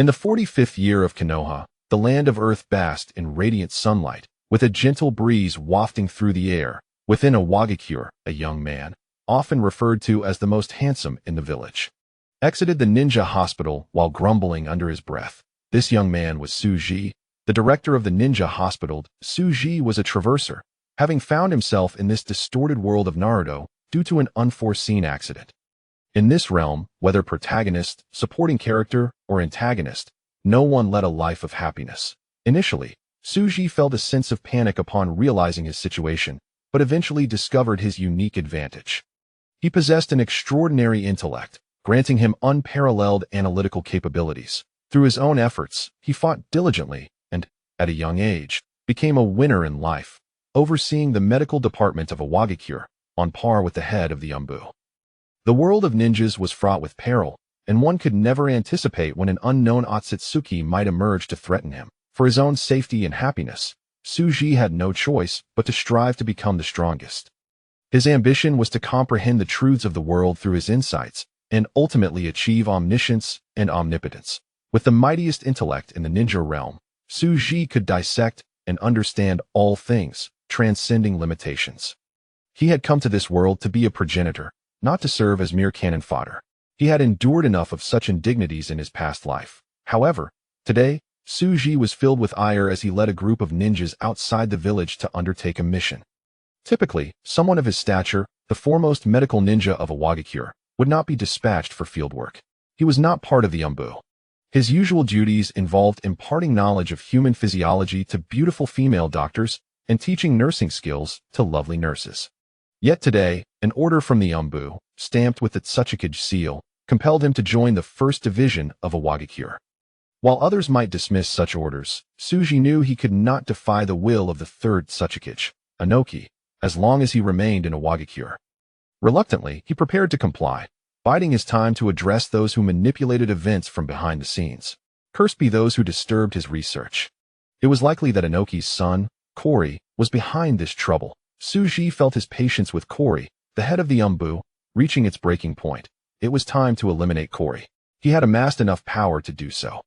In the 45th year of Konoha, the land of Earth basked in radiant sunlight, with a gentle breeze wafting through the air. Within Awakens, a young man, often referred to as the most handsome in the village, exited the ninja hospital while grumbling under his breath. This young man was Suji, the director of the ninja hospital. Suji was a traverser, having found himself in this distorted world of Naruto due to an unforeseen accident. In this realm, whether protagonist, supporting character, or antagonist, no one led a life of happiness. Initially, Suji felt a sense of panic upon realizing his situation, but eventually discovered his unique advantage. He possessed an extraordinary intellect, granting him unparalleled analytical capabilities. Through his own efforts, he fought diligently and, at a young age, became a winner in life, overseeing the medical department of Awakens, on par with the head of the Umbu. The world of ninjas was fraught with peril, and one could never anticipate when an unknown Otsutsuki might emerge to threaten him. For his own safety and happiness, Suji had no choice but to strive to become the strongest. His ambition was to comprehend the truths of the world through his insights and ultimately achieve omniscience and omnipotence. With the mightiest intellect in the ninja realm, Suji could dissect and understand all things, transcending limitations. He had come to this world to be a progenitor, not to serve as mere cannon fodder. He had endured enough of such indignities in his past life. However, today, Suji was filled with ire as he led a group of ninjas outside the village to undertake a mission. Typically, someone of his stature, the foremost medical ninja of Awakens, would not be dispatched for field work. He was not part of the Umbu. His usual duties involved imparting knowledge of human physiology to beautiful female doctors and teaching nursing skills to lovely nurses. Yet today, an order from the Umbu, stamped with the Otsutsuki seal, compelled him to join the 1st Division of Awakens. While others might dismiss such orders, Suji knew he could not defy the will of the 3rd Otsutsuki, Inoki, as long as he remained in Awakens. Reluctantly, he prepared to comply, biding his time to address those who manipulated events from behind the scenes. Cursed be those who disturbed his research. It was likely that Inoki's son, Kori, was behind this trouble. Suji felt his patience with Kori, the head of the Umbu, reaching its breaking point. It was time to eliminate Kori. He had amassed enough power to do so.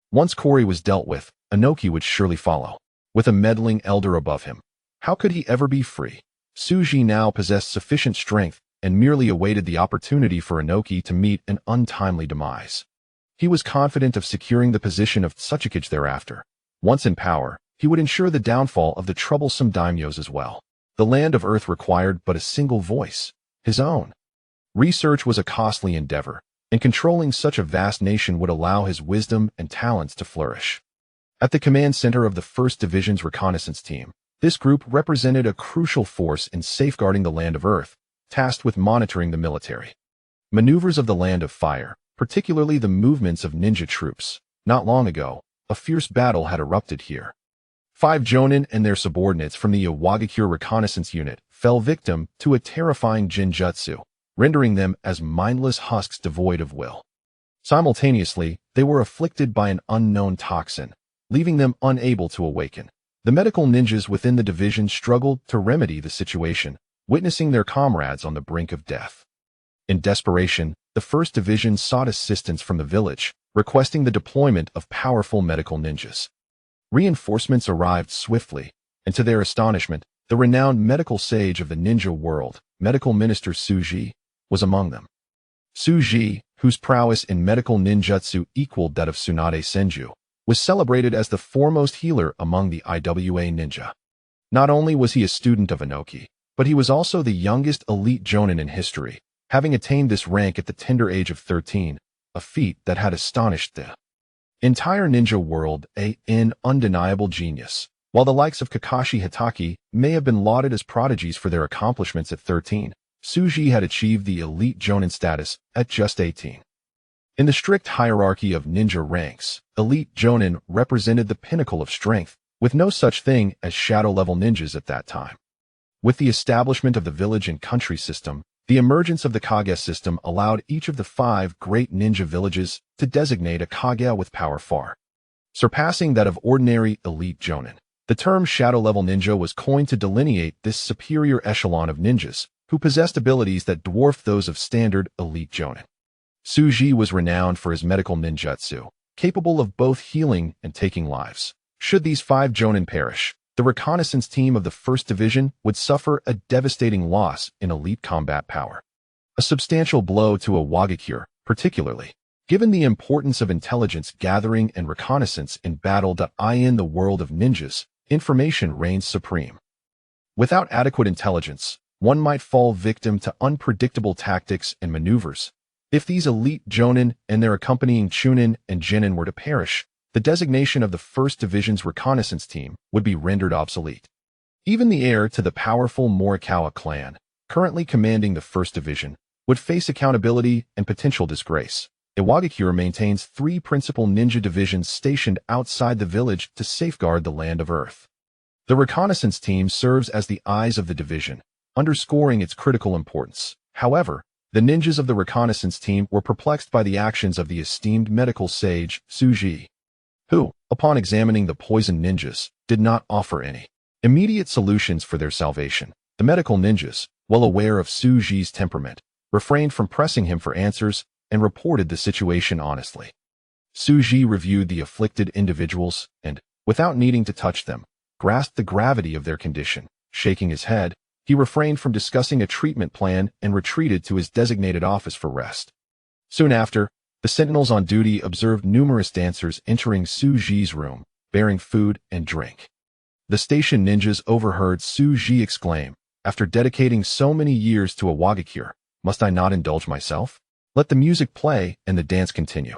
Once Kori was dealt with, Inoki would surely follow. With a meddling elder above him, how could he ever be free? Suji now possessed sufficient strength and merely awaited the opportunity for Inoki to meet an untimely demise. He was confident of securing the position of Otsutsuki thereafter. Once in power, he would ensure the downfall of the troublesome daimyos as well. The land of Earth required but a single voice, his own. Research was a costly endeavor, and controlling such a vast nation would allow his wisdom and talents to flourish. At the command center of the 1st Division's reconnaissance team, this group represented a crucial force in safeguarding the land of Earth, tasked with monitoring the military maneuvers of the land of fire, particularly the movements of ninja troops. Not long ago, a fierce battle had erupted here. 5 jonin and their subordinates from the Awakens reconnaissance unit fell victim to a terrifying genjutsu, rendering them as mindless husks devoid of will. Simultaneously, they were afflicted by an unknown toxin, leaving them unable to awaken. The medical ninjas within the division struggled to remedy the situation, witnessing their comrades on the brink of death. In desperation, the 1st Division sought assistance from the village, requesting the deployment of powerful medical ninjas. Reinforcements arrived swiftly, and to their astonishment, the renowned medical sage of the ninja world, Medical Minister Suji, was among them. Suji, whose prowess in medical ninjutsu equaled that of Tsunade Senju, was celebrated as the foremost healer among the IWA ninja. Not only was he a student of Inoki, but he was also the youngest elite jonin in history, having attained this rank at the tender age of 13, a feat that had astonished the entire ninja world, an undeniable genius. While the likes of Kakashi Hitaki may have been lauded as prodigies for their accomplishments at 13, Suji had achieved the elite jonin status at just 18. In the strict hierarchy of ninja ranks, elite jonin represented the pinnacle of strength, with no such thing as shadow-level ninjas at that time. With the establishment of the village and country system, the emergence of the Kage system allowed each of the 5 great ninja villages to designate a Kage with power far surpassing that of ordinary elite jonin. The term shadow-level ninja was coined to delineate this superior echelon of ninjas, who possessed abilities that dwarfed those of standard elite jonin. Suji was renowned for his medical ninjutsu, capable of both healing and taking lives. Should these 5 Jonin perish, the reconnaissance team of the 1st Division would suffer a devastating loss in elite combat power. A substantial blow to Awakens, particularly given the importance of intelligence gathering and reconnaissance in battle. In the world of ninjas, information reigns supreme. Without adequate intelligence, one might fall victim to unpredictable tactics and maneuvers. If these elite Jonin and their accompanying Chunin and Genin were to perish, the designation of the 1st Division's reconnaissance team would be rendered obsolete. Even the heir to the powerful Morikawa clan, currently commanding the 1st Division, would face accountability and potential disgrace. Iwagakure maintains 3 principal ninja divisions stationed outside the village to safeguard the land of Earth. The reconnaissance team serves as the eyes of the division, underscoring its critical importance. However, the ninjas of the reconnaissance team were perplexed by the actions of the esteemed medical sage, Suji, who, upon examining the poisoned ninjas, did not offer any immediate solutions for their salvation. The medical ninjas, well aware of Suji's temperament, refrained from pressing him for answers and reported the situation honestly. Suji reviewed the afflicted individuals and, without needing to touch them, grasped the gravity of their condition. Shaking his head, he refrained from discussing a treatment plan and retreated to his designated office for rest. Soon after, the sentinels on duty observed numerous dancers entering Suji's room, bearing food and drink. The station ninjas overheard Suji exclaim, "After dedicating so many years to Awakens, must I not indulge myself? Let the music play and the dance continue."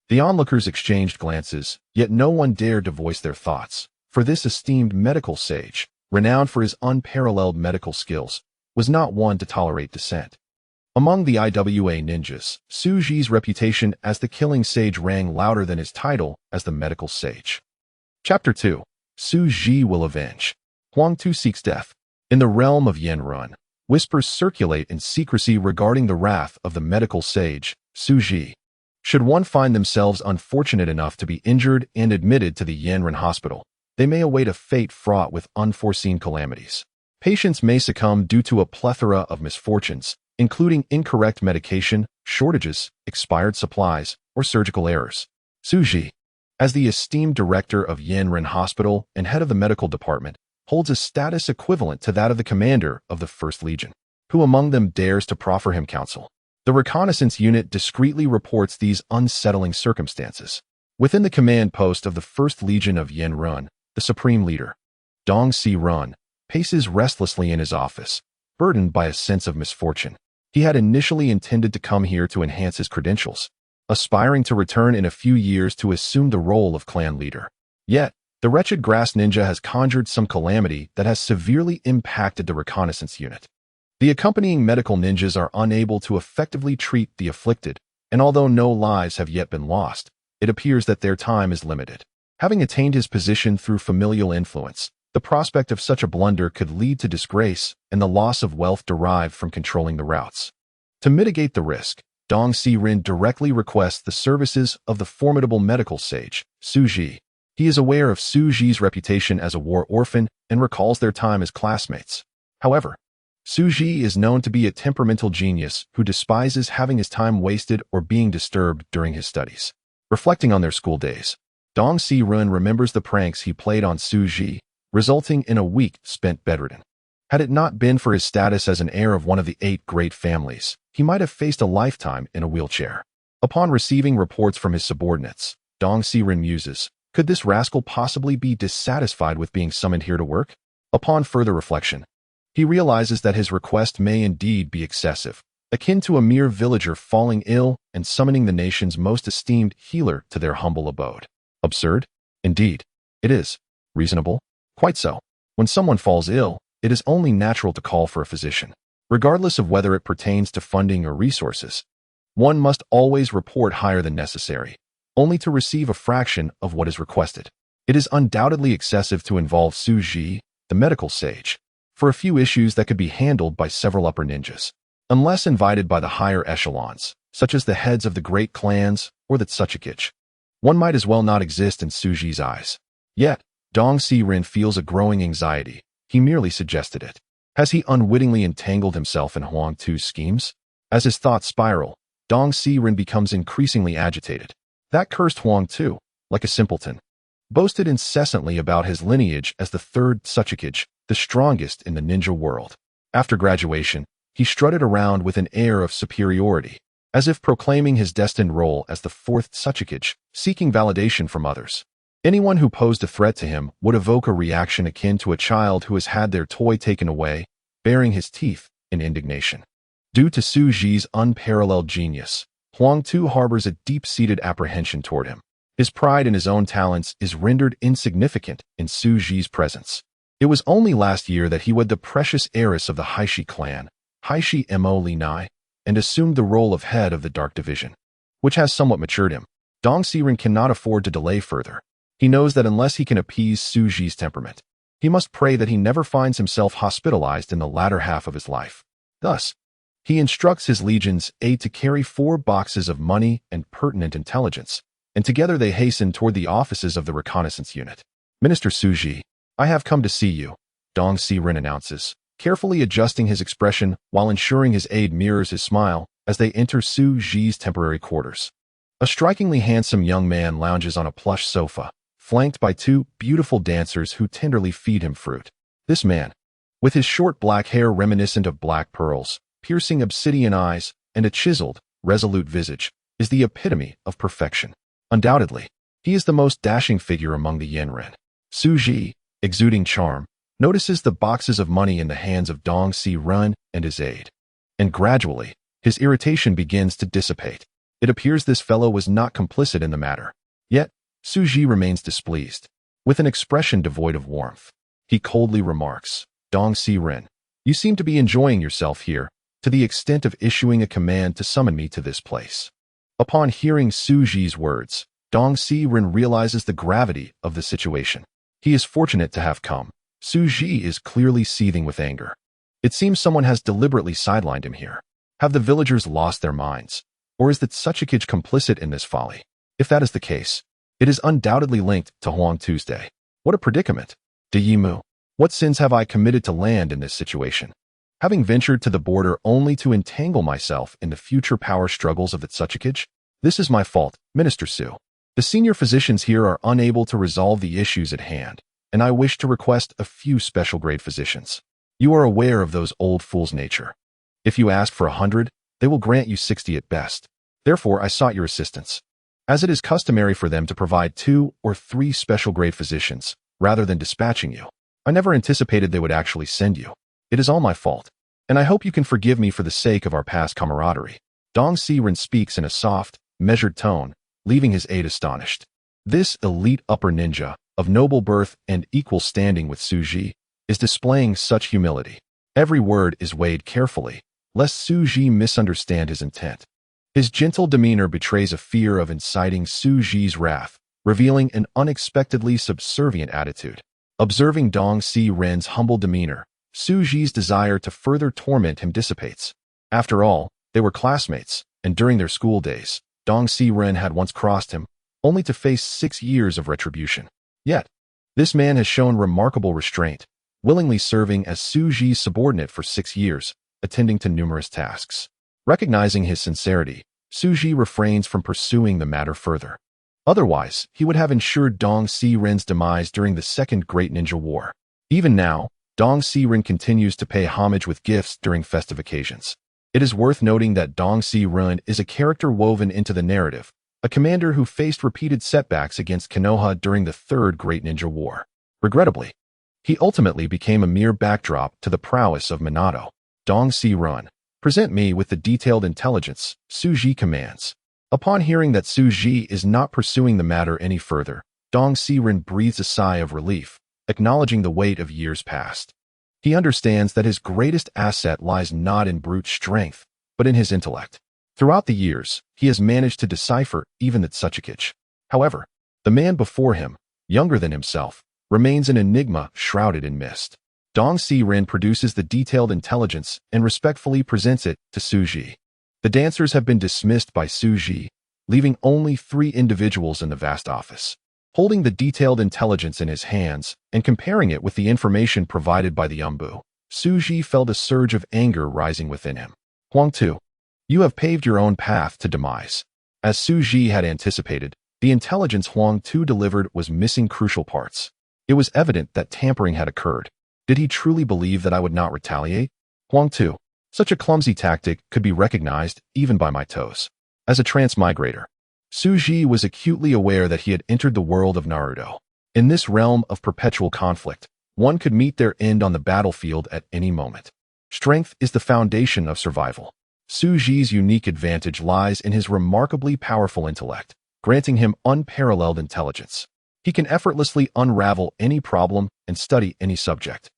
The onlookers exchanged glances, yet no one dared to voice their thoughts, for this esteemed medical sage, renowned for his unparalleled medical skills, was not one to tolerate dissent. Among the IWA ninjas, Suji's reputation as the killing sage rang louder than his title as the medical sage. Chapter 2. Suji will avenge. Huangtu seeks death. In the realm of Yenrun, whispers circulate in secrecy regarding the wrath of the medical sage, Suji. Should one find themselves unfortunate enough to be injured and admitted to the Yenrun hospital, they may await a fate fraught with unforeseen calamities. Patients may succumb due to a plethora of misfortunes, including incorrect medication, shortages, expired supplies, or surgical errors. Suji, as the esteemed director of Yenrun Hospital and head of the medical department, holds a status equivalent to that of the commander of the 1st Legion. Who among them dares to proffer him counsel? The reconnaissance unit discreetly reports these unsettling circumstances. Within the command post of the 1st Legion of Yenrun, the supreme leader, Dou Qi Run, paces restlessly in his office, burdened by a sense of misfortune. He had initially intended to come here to enhance his credentials, aspiring to return in a few years to assume the role of clan leader. Yet, the wretched grass ninja has conjured some calamity that has severely impacted the reconnaissance unit. The accompanying medical ninjas are unable to effectively treat the afflicted, and although no lives have yet been lost, it appears that their time is limited. Having attained his position through familial influence, the prospect of such a blunder could lead to disgrace and the loss of wealth derived from controlling the routes. To mitigate the risk, Dou Qi Rin directly requests the services of the formidable medical sage, Suji. He is aware of Suji's reputation as a war orphan and recalls their time as classmates. However, Suji is known to be a temperamental genius who despises having his time wasted or being disturbed during his studies. Reflecting on their school days, Dou Qi Rin remembers the pranks he played on Suji, resulting in a week spent bedridden. Had it not been for his status as an heir of one of the 8 great families, he might have faced a lifetime in a wheelchair. Upon receiving reports from his subordinates, Dou Qi Rin muses, could this rascal possibly be dissatisfied with being summoned here to work? Upon further reflection, he realizes that his request may indeed be excessive, akin to a mere villager falling ill and summoning the nation's most esteemed healer to their humble abode. Absurd? Indeed, it is. Reasonable? Quite so. When someone falls ill, it is only natural to call for a physician. Regardless of whether it pertains to funding or resources, one must always report higher than necessary, only to receive a fraction of what is requested. It is undoubtedly excessive to involve Suji, the medical sage, for a few issues that could be handled by several upper ninjas. Unless invited by the higher echelons, such as the heads of the great clans or the Otsutsuki, one might as well not exist in Suji's eyes. Yet, Dou Qi Rin feels a growing anxiety. He merely suggested it. Has he unwittingly entangled himself in Huang Tu's schemes? As his thoughts spiral, Dou Qi Rin becomes increasingly agitated. That cursed Huang too, like a simpleton, boasted incessantly about his lineage as the third Otsutsuki, the strongest in the ninja world. After graduation, he strutted around with an air of superiority, as if proclaiming his destined role as the fourth Otsutsuki, seeking validation from others. Anyone who posed a threat to him would evoke a reaction akin to a child who has had their toy taken away, baring his teeth in indignation. Due to Su Ji's unparalleled genius, Huang Tu harbors a deep-seated apprehension toward him. His pride in his own talents is rendered insignificant in Su Ji's presence. It was only last year that he wed the precious heiress of the Haishi clan, Haishi Mo Li Nai, and assumed the role of head of the Dark Division, which has somewhat matured him. Dong Xiren cannot afford to delay further. He knows that unless he can appease Su Ji's temperament, he must pray that he never finds himself hospitalized in the latter half of his life. Thus, he instructs his legion's aide to carry 4 boxes of money and pertinent intelligence, and together they hasten toward the offices of the reconnaissance unit. Minister Su Ji, I have come to see you, Dong Xiren announces, carefully adjusting his expression while ensuring his aide mirrors his smile as they enter Su Ji's temporary quarters. A strikingly handsome young man lounges on a plush sofa, flanked by 2 beautiful dancers who tenderly feed him fruit. This man, with his short black hair reminiscent of black pearls, piercing obsidian eyes, and a chiseled, resolute visage, is the epitome of perfection. Undoubtedly, he is the most dashing figure among the Yenren. Su Ji, exuding charm, notices the boxes of money in the hands of Dong Xiren and his aide. And gradually, his irritation begins to dissipate. It appears this fellow was not complicit in the matter. Yet, Su Ji remains displeased. With an expression devoid of warmth, he coldly remarks, Dong Xiren, you seem to be enjoying yourself here, to the extent of issuing a command to summon me to this place. Upon hearing Su Ji's words, Dong Xiren realizes the gravity of the situation. He is fortunate to have come. Su Ji is clearly seething with anger. It seems someone has deliberately sidelined him here. Have the villagers lost their minds? Or is the Otsutsuki complicit in this folly? If that is the case, it is undoubtedly linked to Huang Tuesday. What a predicament! De Yimu, what sins have I committed to land in this situation? Having ventured to the border only to entangle myself in the future power struggles of the Otsutsuki? This is my fault, Minister Su. The senior physicians here are unable to resolve the issues at hand, and I wish to request a few special grade physicians. You are aware of those old fools' nature. If you ask for 100, they will grant you 60 at best. Therefore, I sought your assistance, as it is customary for them to provide 2 or 3 special grade physicians, rather than dispatching you. I never anticipated they would actually send you. It is all my fault, and I hope you can forgive me for the sake of our past camaraderie. Dong Xiren speaks in a soft, measured tone, leaving his aide astonished. This elite upper ninja, of noble birth and equal standing with Su Ji, is displaying such humility. Every word is weighed carefully, lest Su Ji misunderstand his intent. His gentle demeanor betrays a fear of inciting Su Ji's wrath, revealing an unexpectedly subservient attitude. Observing Dong Xiren's humble demeanor, Su Ji's desire to further torment him dissipates. After all, they were classmates, and during their school days, Dong Xiren had once crossed him, only to face 6 years of retribution. Yet, this man has shown remarkable restraint, willingly serving as Su Ji's subordinate for 6 years, attending to numerous tasks. Recognizing his sincerity, Su Ji refrains from pursuing the matter further. Otherwise, he would have ensured Dong Xiren's demise during the Second Great Ninja War. Even now, Dong Xiren continues to pay homage with gifts during festive occasions. It is worth noting that Dong Xiren is a character woven into the narrative, a commander who faced repeated setbacks against Konoha during the Third Great Ninja War. Regrettably, he ultimately became a mere backdrop to the prowess of Minato. Dong Xiren, present me with the detailed intelligence, Su Ji commands. Upon hearing that Su Ji is not pursuing the matter any further, Dong Xiren breathes a sigh of relief, acknowledging the weight of years past. He understands that his greatest asset lies not in brute strength, but in his intellect. Throughout the years, he has managed to decipher even the Otsutsuki. However, the man before him, younger than himself, remains an enigma shrouded in mist. Dong Xiren produces the detailed intelligence and respectfully presents it to Su Ji. The dancers have been dismissed by Su Ji, leaving only 3 individuals in the vast office. Holding the detailed intelligence in his hands and comparing it with the information provided by the Umbu, Su Ji felt a surge of anger rising within him. Huang Tu, you have paved your own path to demise. As Su Ji had anticipated, the intelligence Huang Tu delivered was missing crucial parts. It was evident that tampering had occurred. Did he truly believe that I would not retaliate? Huang Tu, such a clumsy tactic could be recognized even by my toes. As a transmigrator, Su Ji was acutely aware that he had entered the world of Naruto. In this realm of perpetual conflict, one could meet their end on the battlefield at any moment. Strength is the foundation of survival. Su Ji's unique advantage lies in his remarkably powerful intellect, granting him unparalleled intelligence. He can effortlessly unravel any problem and study any subject.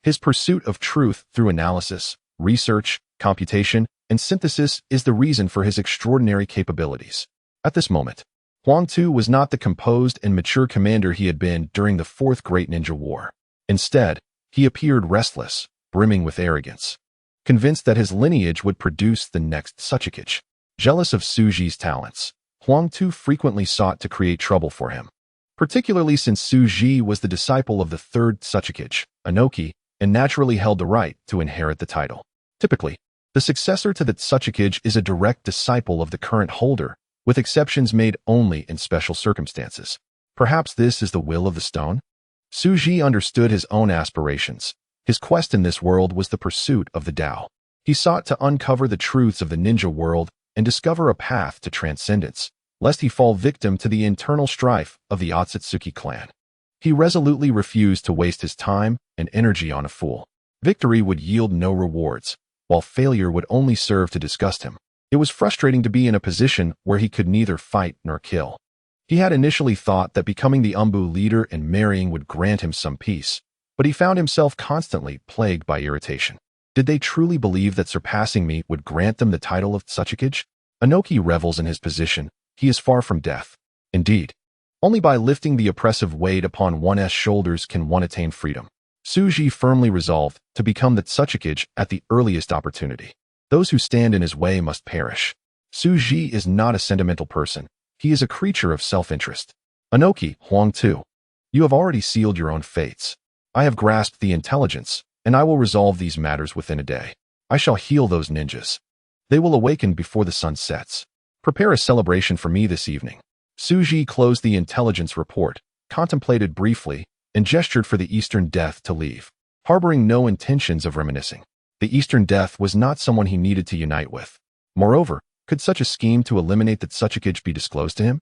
His pursuit of truth through analysis, research, computation, and synthesis is the reason for his extraordinary capabilities. At this moment, Huang Tu was not the composed and mature commander he had been during the Fourth Great Ninja War. Instead, he appeared restless, brimming with arrogance, convinced that his lineage would produce the next Otsutsuki. Jealous of Su Ji's talents, Huang Tu frequently sought to create trouble for him, particularly since Su Ji was the disciple of the third Otsutsuki, Inoki, and naturally held the right to inherit the title. Typically, the successor to the Otsutsuki is a direct disciple of the current holder, with exceptions made only in special circumstances. Perhaps this is the will of the stone? Su Ji understood his own aspirations. His quest in this world was the pursuit of the Dao. He sought to uncover the truths of the ninja world and discover a path to transcendence, lest he fall victim to the internal strife of the Otsutsuki clan. He resolutely refused to waste his time and energy on a fool. Victory would yield no rewards, while failure would only serve to disgust him. It was frustrating to be in a position where he could neither fight nor kill. He had initially thought that becoming the Umbu leader and marrying would grant him some peace, but he found himself constantly plagued by irritation. Did they truly believe that surpassing me would grant them the title of Otsutsuki? Inoki revels in his position. He is far from death. Indeed, only by lifting the oppressive weight upon one's shoulders can one attain freedom. Su Ji firmly resolved to become the Otsutsuki at the earliest opportunity. Those who stand in his way must perish. Su Ji is not a sentimental person. He is a creature of self-interest. Inoki, Huang Tu, you have already sealed your own fates. I have grasped the intelligence, and I will resolve these matters within a day. I shall heal those ninjas. They will awaken before the sun sets. Prepare a celebration for me this evening. Su Ji closed the intelligence report, contemplated briefly, and gestured for the Eastern Death to leave, harboring no intentions of reminiscing. The Eastern Death was not someone he needed to unite with. Moreover, could such a scheme to eliminate the Otsutsuki be disclosed to him?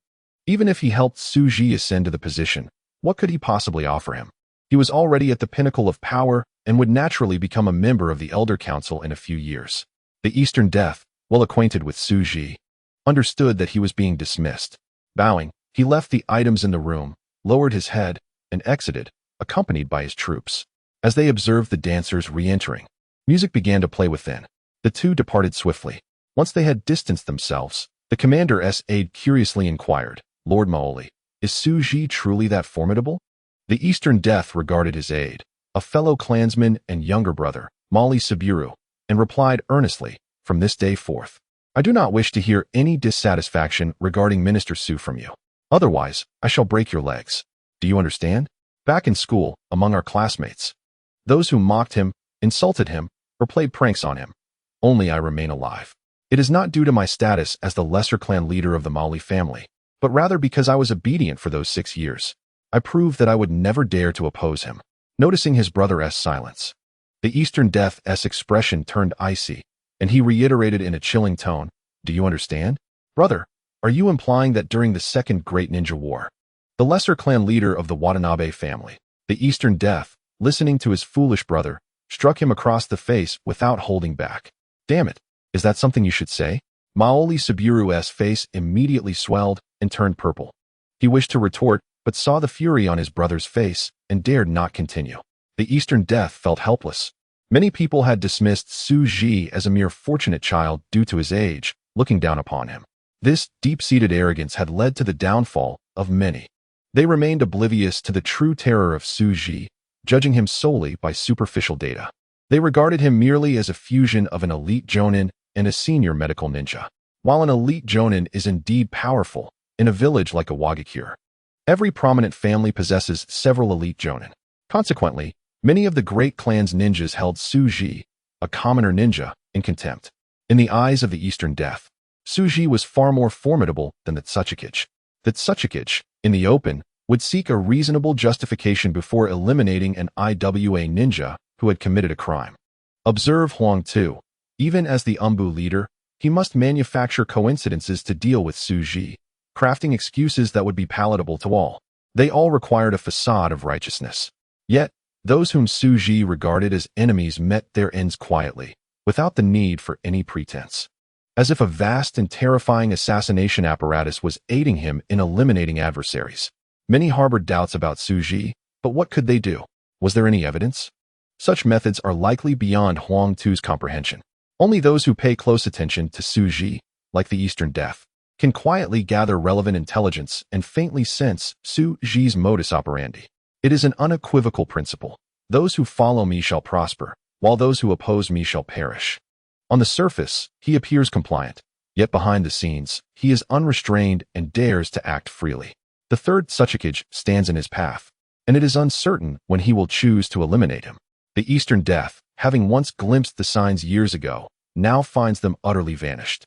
Even if he helped Su Ji ascend to the position, what could he possibly offer him? He was already at the pinnacle of power and would naturally become a member of the Elder Council in a few years. The Eastern Death, well acquainted with Su Ji, understood that he was being dismissed. Bowing, he left the items in the room, lowered his head, and exited, accompanied by his troops. As they observed the dancers re-entering, music began to play within. The two departed swiftly. Once they had distanced themselves, the commander's aide curiously inquired, Lord Maoli, is Su Ji truly that formidable? The Eastern Death regarded his aide, a fellow clansman and younger brother, Mali Saburo, and replied earnestly, from this day forth, I do not wish to hear any dissatisfaction regarding Minister Su from you. Otherwise, I shall break your legs. Do you understand? Back in school, among our classmates, those who mocked him, insulted him, or played pranks on him, only I remain alive. It is not due to my status as the lesser clan leader of the Mali family, but rather because I was obedient for those 6 years. I proved that I would never dare to oppose him. Noticing his brother's silence, the Eastern Death's expression turned icy, and he reiterated in a chilling tone, do you understand? Brother, are you implying that during the Second Great Ninja War, the lesser clan leader of the Watanabe family, the Eastern Death, listening to his foolish brother, struck him across the face without holding back? Damn it, is that something you should say? Maoli Saburu's face immediately swelled and turned purple. He wished to retort, but saw the fury on his brother's face and dared not continue. The Eastern Death felt helpless. Many people had dismissed Su Ji as a mere fortunate child due to his age, looking down upon him. This deep-seated arrogance had led to the downfall of many. They remained oblivious to the true terror of Su Ji, judging him solely by superficial data. They regarded him merely as a fusion of an elite jonin and a senior medical ninja. While an elite jonin is indeed powerful, in a village like Awakens, every prominent family possesses several elite jonin. Consequently, many of the great clan's ninjas held Su Ji, a commoner ninja, in contempt. In the eyes of the Eastern Death, Suji was far more formidable than the Otsutsuki. The Otsutsuki, in the open, would seek a reasonable justification before eliminating an IWA ninja who had committed a crime. Observe Huang Tu. Even as the Umbu leader, he must manufacture coincidences to deal with Suji, crafting excuses that would be palatable to all. They all required a facade of righteousness. Yet, those whom Suji regarded as enemies met their ends quietly, without the need for any pretense. As if a vast and terrifying assassination apparatus was aiding him in eliminating adversaries. Many harbored doubts about Suji, but what could they do? Was there any evidence? Such methods are likely beyond Huang Tu's comprehension. Only those who pay close attention to Suji, like the Eastern Death, can quietly gather relevant intelligence and faintly sense Suji's modus operandi. It is an unequivocal principle. Those who follow me shall prosper, while those who oppose me shall perish. On the surface, he appears compliant, yet behind the scenes, he is unrestrained and dares to act freely. The third Otsutsuki stands in his path, and it is uncertain when he will choose to eliminate him. The Eastern Death, having once glimpsed the signs years ago, now finds them utterly vanished.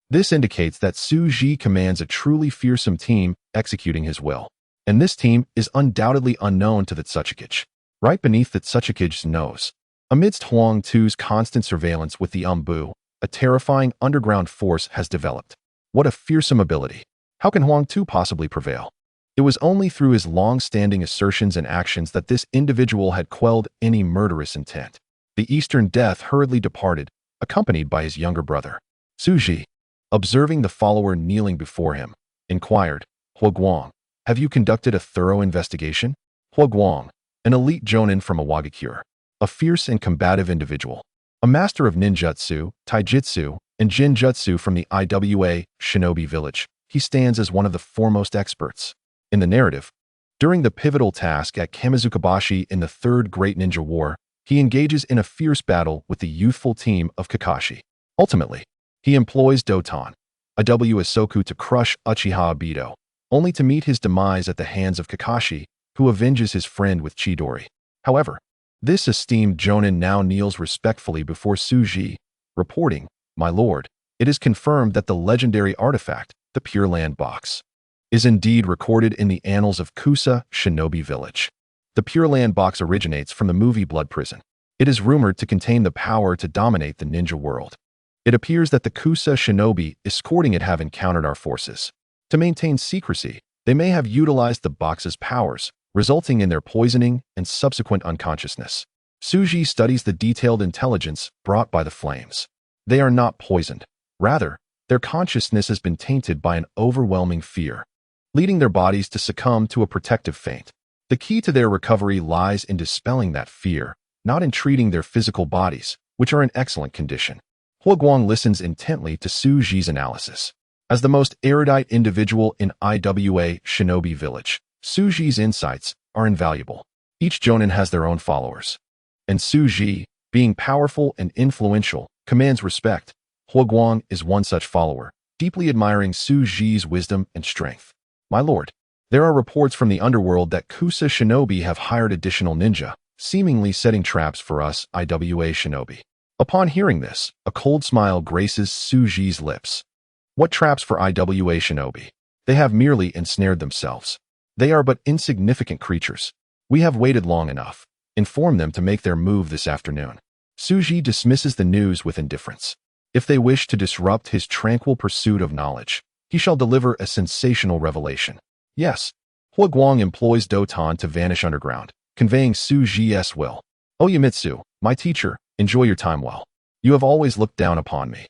This indicates that Suji commands a truly fearsome team executing his will. And this team is undoubtedly unknown to the Otsutsuki. Right beneath the Otsutsuki's nose, amidst Huang Tu's constant surveillance with the Umbu, a terrifying underground force has developed. What a fearsome ability! How can Huang Tu possibly prevail? It was only through his long-standing assertions and actions that this individual had quelled any murderous intent. The Eastern Death hurriedly departed, accompanied by his younger brother. Suji, observing the follower kneeling before him, inquired, "Huaguang, have you conducted a thorough investigation?" Huaguang, an elite jonin from Awakens, a fierce and combative individual, a master of ninjutsu, taijutsu, and jinjutsu from the IWA shinobi village, he stands as one of the foremost experts. In the narrative, during the pivotal task at Kamizukabashi in the Third Great Ninja War, he engages in a fierce battle with the youthful team of Kakashi. Ultimately, he employs Doton, a Wsoku to crush Uchiha Obito, only to meet his demise at the hands of Kakashi, who avenges his friend with Chidori. However, this esteemed jonin now kneels respectfully before Suji, reporting, "My lord, it is confirmed that the legendary artifact, the Pure Land Box, is indeed recorded in the annals of Kusa Shinobi Village. The Pure Land Box originates from the movie Blood Prison. It is rumored to contain the power to dominate the ninja world. It appears that the Kusa Shinobi escorting it have encountered our forces. To maintain secrecy, they may have utilized the box's powers, resulting in their poisoning and subsequent unconsciousness. Suji studies the detailed intelligence brought by the flames. They are not poisoned. Rather, their consciousness has been tainted by an overwhelming fear, leading their bodies to succumb to a protective faint. The key to their recovery lies in dispelling that fear, not in treating their physical bodies, which are in excellent condition." Huaguang listens intently to Suji's analysis. As the most erudite individual in IWA Shinobi Village, Suji's insights are invaluable. Each jonin has their own followers. And Suji, being powerful and influential, commands respect. Huaguang is one such follower, deeply admiring Suji's wisdom and strength. "My lord, there are reports from the underworld that Kusa Shinobi have hired additional ninja, seemingly setting traps for us IWA Shinobi." Upon hearing this, a cold smile graces Suji's lips. What traps for IWA Shinobi? They have merely ensnared themselves. They are but insignificant creatures. We have waited long enough. Inform them to make their move this afternoon. Suji dismisses the news with indifference. If they wish to disrupt his tranquil pursuit of knowledge, he shall deliver a sensational revelation. Yes, Huaguang employs Doton to vanish underground, conveying Suji's will. "Oyamitsu, my teacher, enjoy your time well. You have always looked down upon me,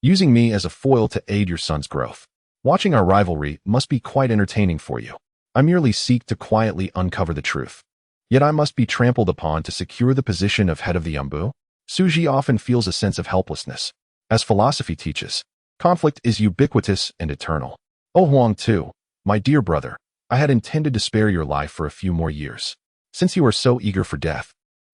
using me as a foil to aid your son's growth. Watching our rivalry must be quite entertaining for you. I merely seek to quietly uncover the truth. Yet I must be trampled upon to secure the position of head of the Umbu." Suji often feels a sense of helplessness. As philosophy teaches, conflict is ubiquitous and eternal. "O Huang Tu, my dear brother, I had intended to spare your life for a few more years. Since you are so eager for death,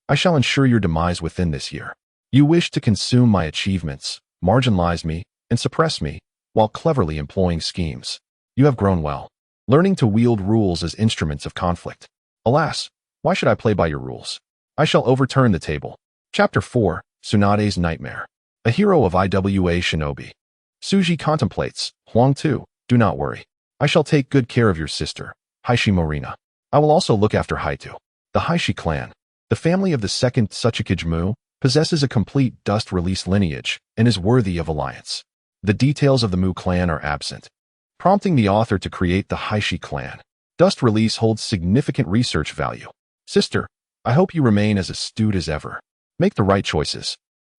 I shall ensure your demise within this year. You wish to consume my achievements, marginalize me, and suppress me, while cleverly employing schemes. You have grown well, learning to wield rules as instruments of conflict. Alas, why should I play by your rules? I shall overturn the table." Chapter 4, Tsunade's Nightmare. A hero of IWA Shinobi. Suji contemplates. Huang Tu, do not worry. I shall take good care of your sister, Haishi Morina. I will also look after Haitu. The Haishi clan, the family of the second Tsuchikage Mu, possesses a complete dust release lineage and is worthy of alliance. The details of the Mu clan are absent, prompting the author to create the Haishi clan. Dust release holds significant research value. Sister, I hope you remain as astute as ever. Make the right choices.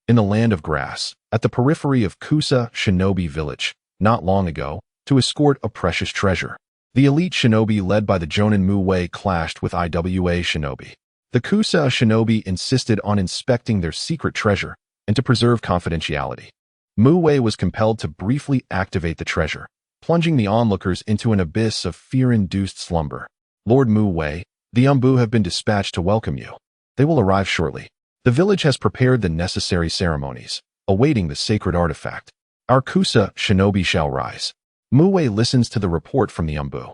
In the land of grass, at the periphery of Kusa Shinobi Village, not long ago, to escort a precious treasure, the elite shinobi led by the Jonin Mu Wei clashed with IWA shinobi. The Kusa shinobi insisted on inspecting their secret treasure and to preserve confidentiality. Mu Wei was compelled to briefly activate the treasure, plunging the onlookers into an abyss of fear-induced slumber. Lord Mu Wei, the Umbu have been dispatched to welcome you. They will arrive shortly. The village has prepared the necessary ceremonies, awaiting the sacred artifact. Our Kusa shinobi shall rise. Mu Wei listens to the report from the Umbu.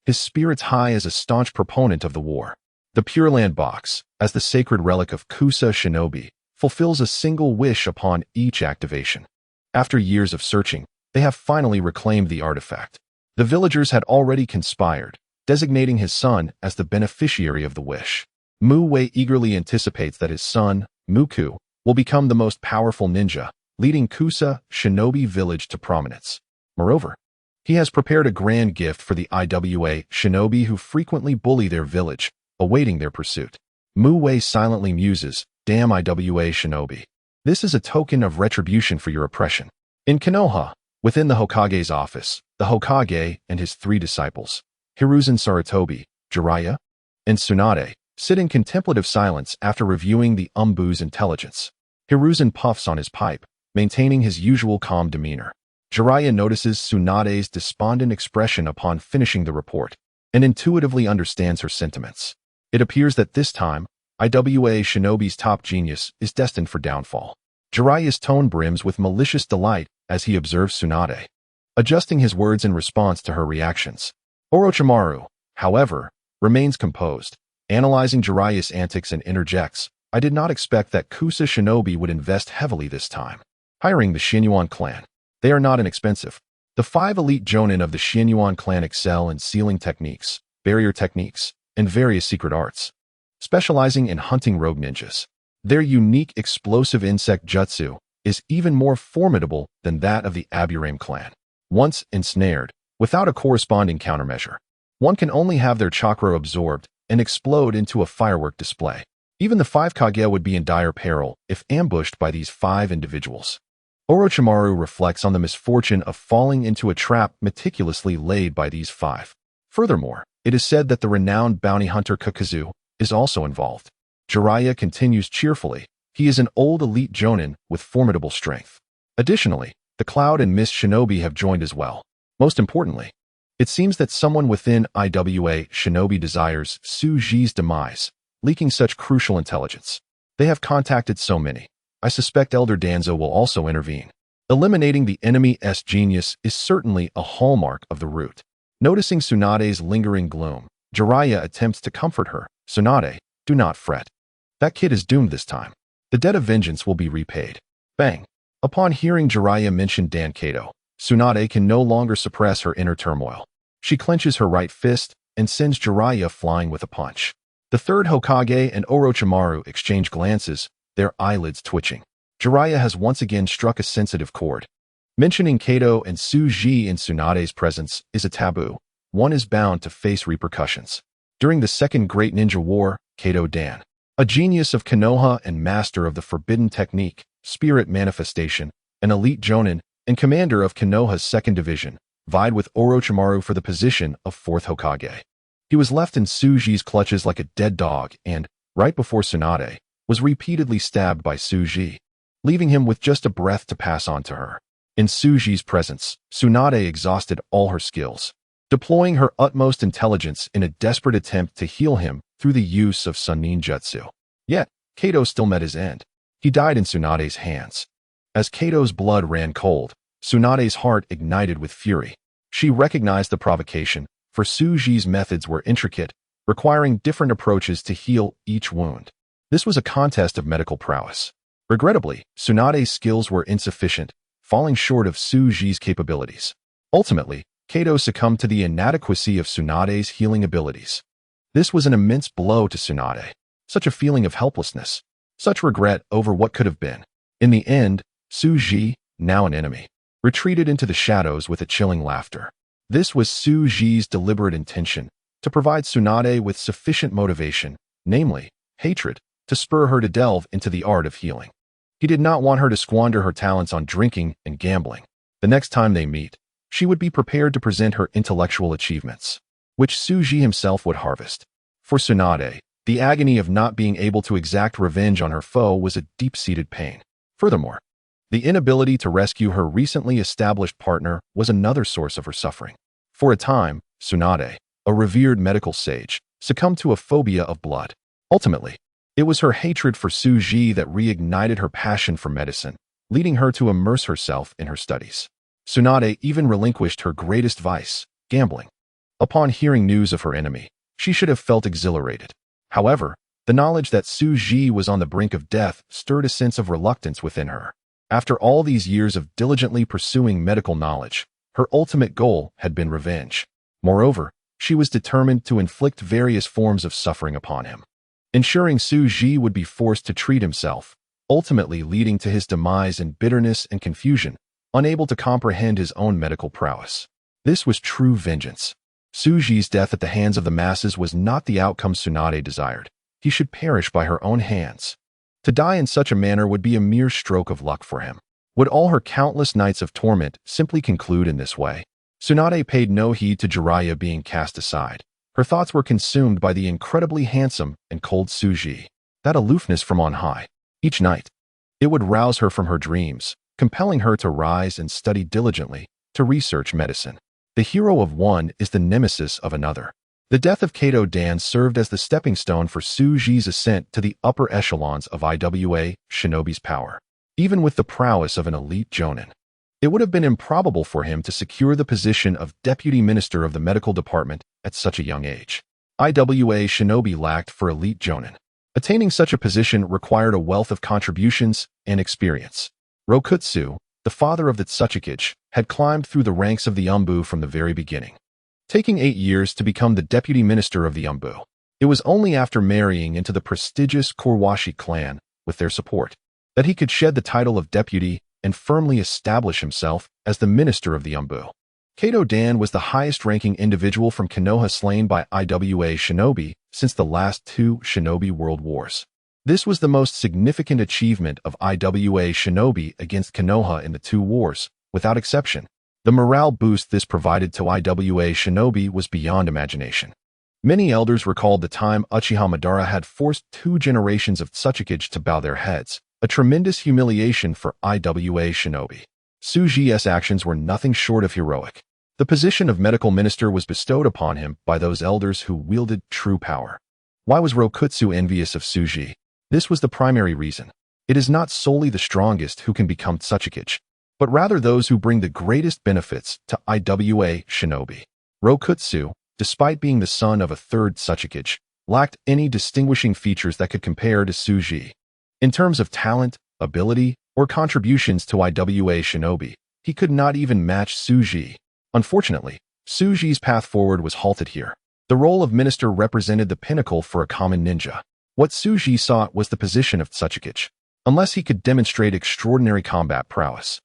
His spirits high as a staunch proponent of the war. The Pure Land box, as the sacred relic of Kusa shinobi, fulfills a single wish upon each activation. After years of searching, they have finally reclaimed the artifact. The villagers had already conspired, designating his son as the beneficiary of the wish. Mu Wei eagerly anticipates that his son, Muku, will become the most powerful ninja, leading Kusa shinobi village to prominence. Moreover, he has prepared a grand gift for the IWA shinobi who frequently bully their village, awaiting their pursuit. Mu Wei silently muses, damn IWA shinobi. This is a token of retribution for your oppression. In Konoha, within the Hokage's office, the Hokage and his 3 disciples, Hiruzen Sarutobi, Jiraiya, and Tsunade, sit in contemplative silence after reviewing the Umbu's intelligence. Hiruzen puffs on his pipe, maintaining his usual calm demeanor. Jiraiya notices Tsunade's despondent expression upon finishing the report, and intuitively understands her sentiments. It appears that this time, IWA Shinobi's top genius is destined for downfall. Jiraiya's tone brims with malicious delight as he observes Tsunade, adjusting his words in response to her reactions. Orochimaru, however, remains composed, analyzing Jiraiya's antics and interjects, I did not expect that Kusa Shinobi would invest heavily this time. Hiring the Xinyuan clan. They are not inexpensive. The 5 elite jonin of the Xinyuan clan excel in sealing techniques, barrier techniques, and various secret arts, specializing in hunting rogue ninjas. Their unique explosive insect jutsu is even more formidable than that of the Aburame clan. Once ensnared, without a corresponding countermeasure, one can only have their chakra absorbed and explode into a firework display. Even the 5 Kage would be in dire peril if ambushed by these 5 individuals. Orochimaru reflects on the misfortune of falling into a trap meticulously laid by these 5. Furthermore, it is said that the renowned bounty hunter Kakazu is also involved. Jiraiya continues cheerfully. He is an old elite jonin with formidable strength. Additionally, the Cloud and Mist shinobi have joined as well. Most importantly, it seems that someone within IWA shinobi desires Suji's demise, leaking such crucial intelligence. They have contacted so many. I suspect Elder Danzo will also intervene. Eliminating the enemy's genius is certainly a hallmark of the root. Noticing Tsunade's lingering gloom, Jiraiya attempts to comfort her. Tsunade, do not fret. That kid is doomed this time. The debt of vengeance will be repaid. Bang! Upon hearing Jiraiya mention Dan Kato, Tsunade can no longer suppress her inner turmoil. She clenches her right fist and sends Jiraiya flying with a punch. The 3rd Hokage and Orochimaru exchange glances, their eyelids twitching. Jiraiya has once again struck a sensitive chord. Mentioning Kato and Suji in Tsunade's presence is a taboo. One is bound to face repercussions. During the Second Great Ninja War, Kato Dan, a genius of Konoha and master of the forbidden technique, spirit manifestation, an elite jonin, and commander of Konoha's 2nd Division, vied with Orochimaru for the position of 4th Hokage. He was left in Suji's clutches like a dead dog and, right before Tsunade, was repeatedly stabbed by Suji, leaving him with just a breath to pass on to her. In Suji's presence, Tsunade exhausted all her skills, deploying her utmost intelligence in a desperate attempt to heal him through the use of Sunin Jutsu. Yet, Kato still met his end. He died in Tsunade's hands. As Kato's blood ran cold, Tsunade's heart ignited with fury. She recognized the provocation, for Suji's methods were intricate, requiring different approaches to heal each wound. This was a contest of medical prowess. Regrettably, Tsunade's skills were insufficient, falling short of Tsuji's capabilities. Ultimately, Kato succumbed to the inadequacy of Tsunade's healing abilities. This was an immense blow to Tsunade. Such a feeling of helplessness, such regret over what could have been. In the end, Tsuji, now an enemy, retreated into the shadows with a chilling laughter. This was Tsuji's deliberate intention, to provide Tsunade with sufficient motivation, namely, hatred, to spur her to delve into the art of healing. He did not want her to squander her talents on drinking and gambling. The next time they meet, she would be prepared to present her intellectual achievements, which Tsuji himself would harvest. For Tsunade, the agony of not being able to exact revenge on her foe was a deep-seated pain. Furthermore, the inability to rescue her recently established partner was another source of her suffering. For a time, Tsunade, a revered medical sage, succumbed to a phobia of blood. Ultimately, it was her hatred for Tsuji that reignited her passion for medicine, leading her to immerse herself in her studies. Tsunade even relinquished her greatest vice, gambling. Upon hearing news of her enemy, she should have felt exhilarated. However, the knowledge that Tsuji was on the brink of death stirred a sense of reluctance within her. After all these years of diligently pursuing medical knowledge, her ultimate goal had been revenge. Moreover, she was determined to inflict various forms of suffering upon him, ensuring Tsuji would be forced to treat himself, ultimately leading to his demise in bitterness and confusion, unable to comprehend his own medical prowess. This was true vengeance. Tsuji's death at the hands of the masses was not the outcome Tsunade desired. He should perish by her own hands. To die in such a manner would be a mere stroke of luck for him. Would all her countless nights of torment simply conclude in this way? Tsunade paid no heed to Jiraiya being cast aside. Her thoughts were consumed by the incredibly handsome and cold Tsuji, that aloofness from on high. Each night, it would rouse her from her dreams, compelling her to rise and study diligently, to research medicine. The hero of one is the nemesis of another. The death of Kato Dan served as the stepping stone for Tsuji's ascent to the upper echelons of IWA Shinobi's power. Even with the prowess of an elite jonin, it would have been improbable for him to secure the position of Deputy Minister of the Medical Department at such a young age. IWA Shinobi lacked for elite jonin. Attaining such a position required a wealth of contributions and experience. Rokutsu, the father of the Otsutsuki, had climbed through the ranks of the Umbu from the very beginning, taking 8 years to become the deputy minister of the Umbu. It was only after marrying into the prestigious Korwashi clan, with their support, that he could shed the title of deputy and firmly establish himself as the minister of the Umbu. Kato Dan was the highest-ranking individual from Konoha slain by IWA Shinobi since the last 2 Shinobi World Wars. This was the most significant achievement of IWA Shinobi against Konoha in the 2 wars, without exception. The morale boost this provided to IWA Shinobi was beyond imagination. Many elders recalled the time Uchiha Madara had forced 2 generations of Otsutsuki to bow their heads, a tremendous humiliation for IWA Shinobi. Tsuji's actions were nothing short of heroic. The position of medical minister was bestowed upon him by those elders who wielded true power. Why was Rokutsu envious of Tsuji? This was the primary reason. It is not solely the strongest who can become Otsutsuki, but rather those who bring the greatest benefits to IWA Shinobi. Rokutsu, despite being the son of a 3rd Otsutsuki, lacked any distinguishing features that could compare to Tsuji. In terms of talent, ability, or contributions to IWA Shinobi, he could not even match Tsuji. Unfortunately, Tsuji's path forward was halted here. The role of minister represented the pinnacle for a common ninja. What Tsuji sought was the position of Otsutsuki, unless he could demonstrate extraordinary combat prowess.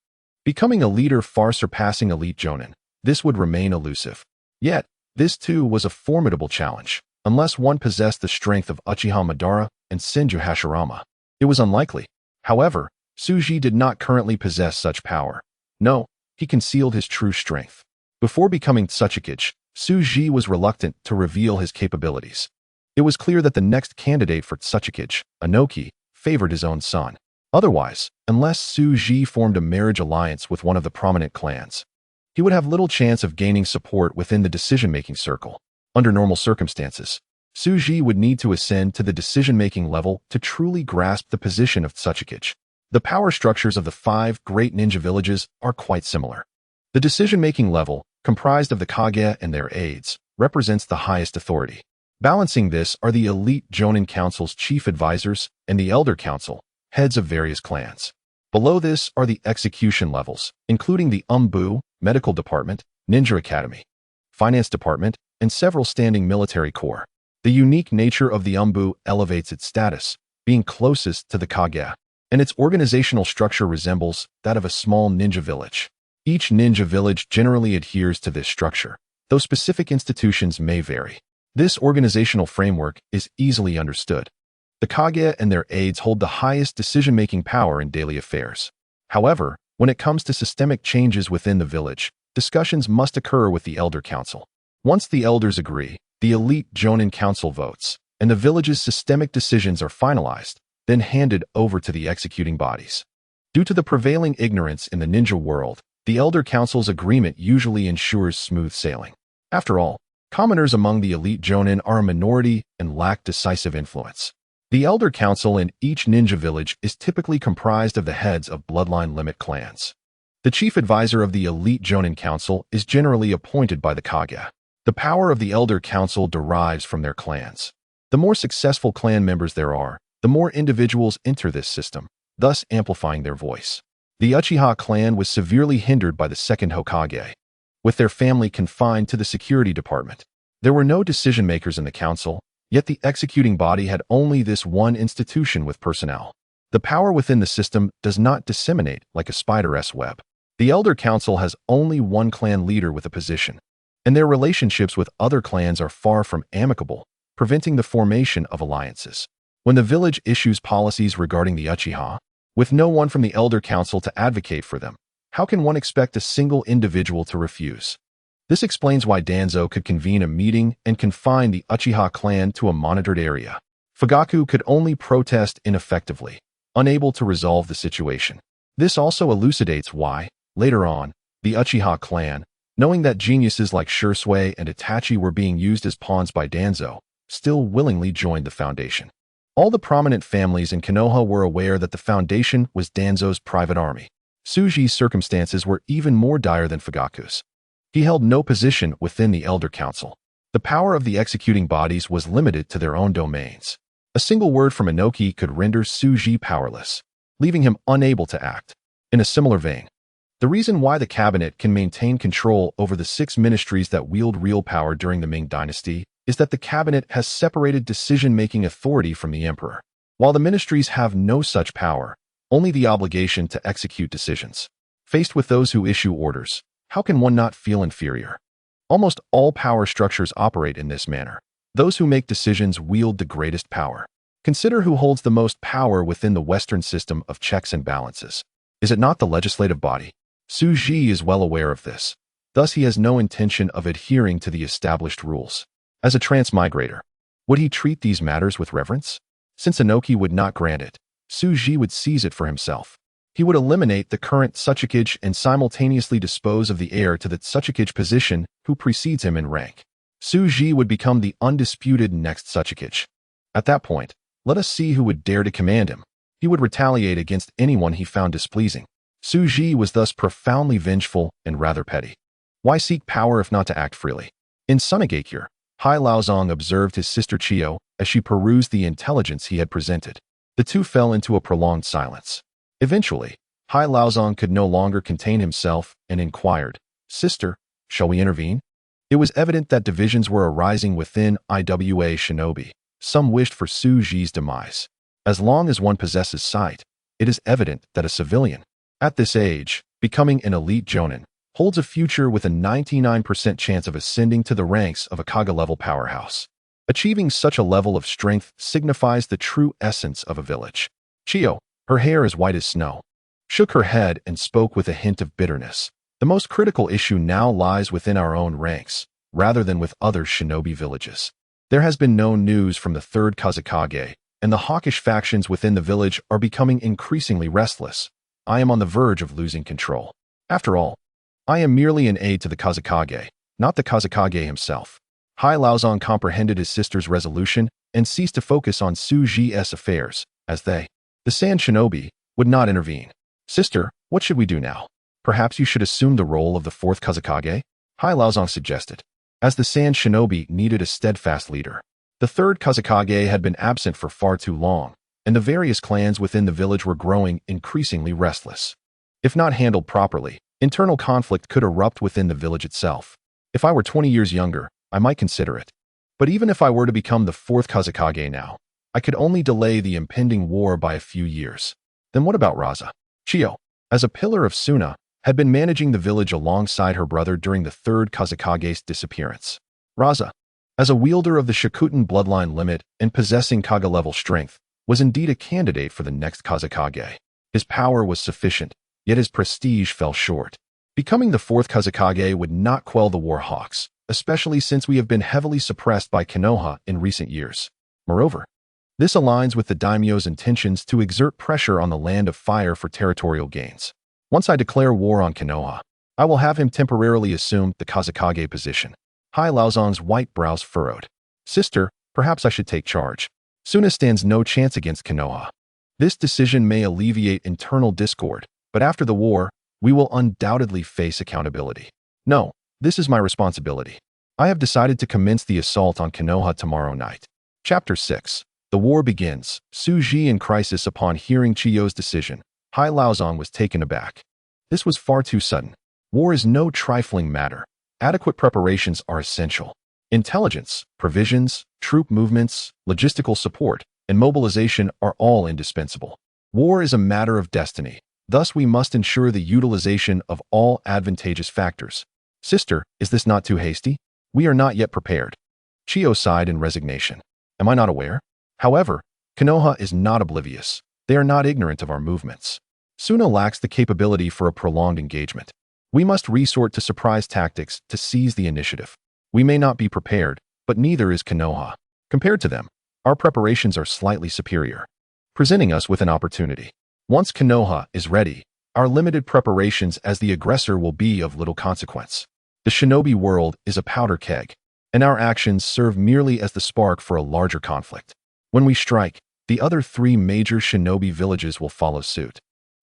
Becoming a leader far surpassing elite jonin, this would remain elusive. Yet, this too was a formidable challenge, unless one possessed the strength of Uchiha Madara and Senju Hashirama. It was unlikely. However, Tsuji did not currently possess such power. No, he concealed his true strength. Before becoming Otsutsuki, Tsuji was reluctant to reveal his capabilities. It was clear that the next candidate for Otsutsuki, Inoki, favored his own son. Otherwise, unless Tsuji formed a marriage alliance with one of the prominent clans, he would have little chance of gaining support within the decision-making circle. Under normal circumstances, Tsuji would need to ascend to the decision-making level to truly grasp the position of Otsutsuki. The power structures of the 5 great ninja villages are quite similar. The decision-making level, comprised of the Kage and their aides, represents the highest authority. Balancing this are the elite Jonin Council's chief advisors and the Elder Council, heads of various clans. Below this are the execution levels, including the Umbu, Medical Department, Ninja Academy, Finance Department, and several standing military corps. The unique nature of the Umbu elevates its status, being closest to the Kage, and its organizational structure resembles that of a small ninja village. Each ninja village generally adheres to this structure, though specific institutions may vary. This organizational framework is easily understood. The Kage and their aides hold the highest decision-making power in daily affairs. However, when it comes to systemic changes within the village, discussions must occur with the Elder Council. Once the elders agree, the elite Jonin Council votes, and the village's systemic decisions are finalized, then handed over to the executing bodies. Due to the prevailing ignorance in the ninja world, the Elder Council's agreement usually ensures smooth sailing. After all, commoners among the elite Jonin are a minority and lack decisive influence. The Elder Council in each ninja village is typically comprised of the heads of bloodline limit clans. The chief advisor of the elite Jonin Council is generally appointed by the Kage. The power of the Elder Council derives from their clans. The more successful clan members there are, the more individuals enter this system, thus amplifying their voice. The Uchiha clan was severely hindered by the second Hokage, with their family confined to the security department. There were no decision-makers in the council, yet the executing body had only this one institution with personnel. The power within the system does not disseminate like a spider's web. The Elder Council has only one clan leader with a position, and their relationships with other clans are far from amicable, preventing the formation of alliances. When the village issues policies regarding the Uchiha, with no one from the Elder Council to advocate for them, how can one expect a single individual to refuse? This explains why Danzo could convene a meeting and confine the Uchiha clan to a monitored area. Fugaku could only protest ineffectively, unable to resolve the situation. This also elucidates why, later on, the Uchiha clan, knowing that geniuses like Shursui and Itachi were being used as pawns by Danzo, still willingly joined the foundation. All the prominent families in Konoha were aware that the foundation was Danzo's private army. Tsuji's circumstances were even more dire than Fugaku's. He held no position within the Elder Council. The power of the executing bodies was limited to their own domains. A single word from Inoki could render Tsuji powerless, leaving him unable to act. In a similar vein, the reason why the cabinet can maintain control over the 6 ministries that wield real power during the Ming Dynasty is that the cabinet has separated decision-making authority from the emperor. While the ministries have no such power, only the obligation to execute decisions. Faced with those who issue orders, how can one not feel inferior? Almost all power structures operate in this manner. Those who make decisions wield the greatest power. Consider who holds the most power within the Western system of checks and balances. Is it not the legislative body? Tsuji is well aware of this. Thus he has no intention of adhering to the established rules. As a transmigrator, would he treat these matters with reverence? Since Inoki would not grant it, Tsuji would seize it for himself. He would eliminate the current Tsuchikage and simultaneously dispose of the heir to the Tsuchikage position who precedes him in rank. Tsuji would become the undisputed next Tsuchikage. At that point, let us see who would dare to command him. He would retaliate against anyone he found displeasing. Tsuji was thus profoundly vengeful and rather petty. Why seek power if not to act freely? In Sunagakure, Hai Laozong observed his sister Chiyo as she perused the intelligence he had presented. The two fell into a prolonged silence. Eventually, Hai Laozong could no longer contain himself and inquired, "Sister, shall we intervene?" It was evident that divisions were arising within Iwa Shinobi. Some wished for Tsuji's demise. As long as one possesses sight, it is evident that a civilian, at this age, becoming an elite jonin, holds a future with a 99% chance of ascending to the ranks of a Kage-level powerhouse. Achieving such a level of strength signifies the true essence of a village. Chiyo, her hair as white as snow, shook her head and spoke with a hint of bitterness. The most critical issue now lies within our own ranks, rather than with other shinobi villages. There has been no news from the third Kazekage, and the hawkish factions within the village are becoming increasingly restless. I am on the verge of losing control. After all, I am merely an aide to the Kazekage, not the Kazekage himself. Hai Laozong comprehended his sister's resolution and ceased to focus on Tsuji's affairs, as they, the Sand Shinobi, would not intervene. "Sister, what should we do now? Perhaps you should assume the role of the fourth Kazekage?" Hai Laozong suggested, as the Sand Shinobi needed a steadfast leader. The third Kazekage had been absent for far too long, and the various clans within the village were growing increasingly restless. If not handled properly, internal conflict could erupt within the village itself. If I were 20 years younger, I might consider it. But even if I were to become the fourth Kazekage now, I could only delay the impending war by a few years. Then what about Raza? Chiyo, as a pillar of Suna, had been managing the village alongside her brother during the third Kazekage's disappearance. Raza, as a wielder of the Shikuten bloodline limit and possessing Kage-level strength, was indeed a candidate for the next Kazekage. His power was sufficient, yet his prestige fell short. Becoming the fourth Kazekage would not quell the war hawks, especially since we have been heavily suppressed by Konoha in recent years. Moreover, this aligns with the daimyo's intentions to exert pressure on the Land of Fire for territorial gains. Once I declare war on Konoha, I will have him temporarily assume the Kazekage position. Hai Laozong's white brows furrowed. Sister, perhaps I should take charge. Suna stands no chance against Konoha. This decision may alleviate internal discord, but after the war, we will undoubtedly face accountability. No, this is my responsibility. I have decided to commence the assault on Konoha tomorrow night. Chapter 6. The war begins. Suji in crisis upon hearing Chiyo's decision. Hai Laozong was taken aback. This was far too sudden. War is no trifling matter. Adequate preparations are essential. Intelligence, provisions, troop movements, logistical support, and mobilization are all indispensable. War is a matter of destiny. Thus, we must ensure the utilization of all advantageous factors. Sister, is this not too hasty? We are not yet prepared. Chiyo sighed in resignation. Am I not aware? However, Konoha is not oblivious. They are not ignorant of our movements. Suna lacks the capability for a prolonged engagement. We must resort to surprise tactics to seize the initiative. We may not be prepared, but neither is Konoha. Compared to them, our preparations are slightly superior, presenting us with an opportunity. Once Konoha is ready, our limited preparations as the aggressor will be of little consequence. The shinobi world is a powder keg, and our actions serve merely as the spark for a larger conflict. When we strike, the other three major shinobi villages will follow suit,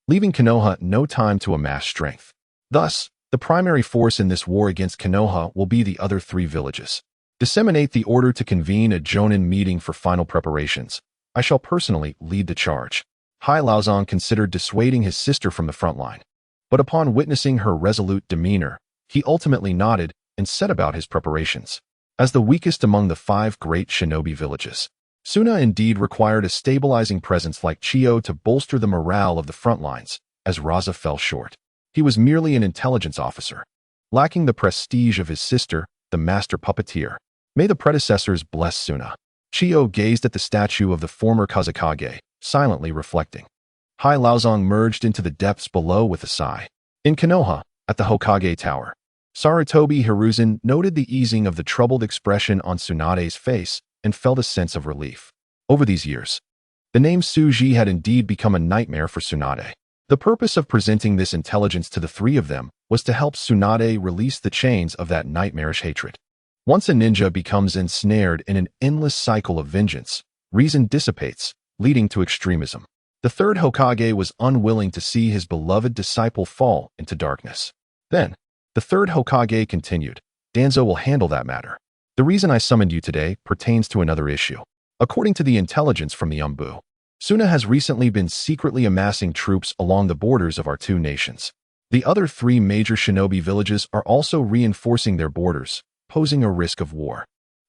leaving Konoha no time to amass strength. Thus, the primary force in this war against Konoha will be the other three villages. Disseminate the order to convene a Jonin meeting for final preparations. I shall personally lead the charge. Hai Laozong considered dissuading his sister from the front line, but upon witnessing her resolute demeanor, he ultimately nodded and set about his preparations. As the weakest among the 5 great shinobi villages, Suna indeed required a stabilizing presence like Chiyo to bolster the morale of the front lines, as Raza fell short. He was merely an intelligence officer, lacking the prestige of his sister, the master puppeteer. May the predecessors bless Suna. Chiyo gazed at the statue of the former Kazekage, silently reflecting. Hai Laozong merged into the depths below with a sigh. In Konoha, at the Hokage Tower, Sarutobi Hiruzen noted the easing of the troubled expression on Tsunade's face and felt a sense of relief. Over these years, the name Suji had indeed become a nightmare for Tsunade. The purpose of presenting this intelligence to the three of them was to help Tsunade release the chains of that nightmarish hatred. Once a ninja becomes ensnared in an endless cycle of vengeance, reason dissipates, leading to extremism. The third Hokage was unwilling to see his beloved disciple fall into darkness. Then, the third Hokage continued, Danzo will handle that matter. The reason I summoned you today pertains to another issue. According to the intelligence from the Umbu, Suna has recently been secretly amassing troops along the borders of our 2 nations. The other 3 major shinobi villages are also reinforcing their borders, posing a risk of war.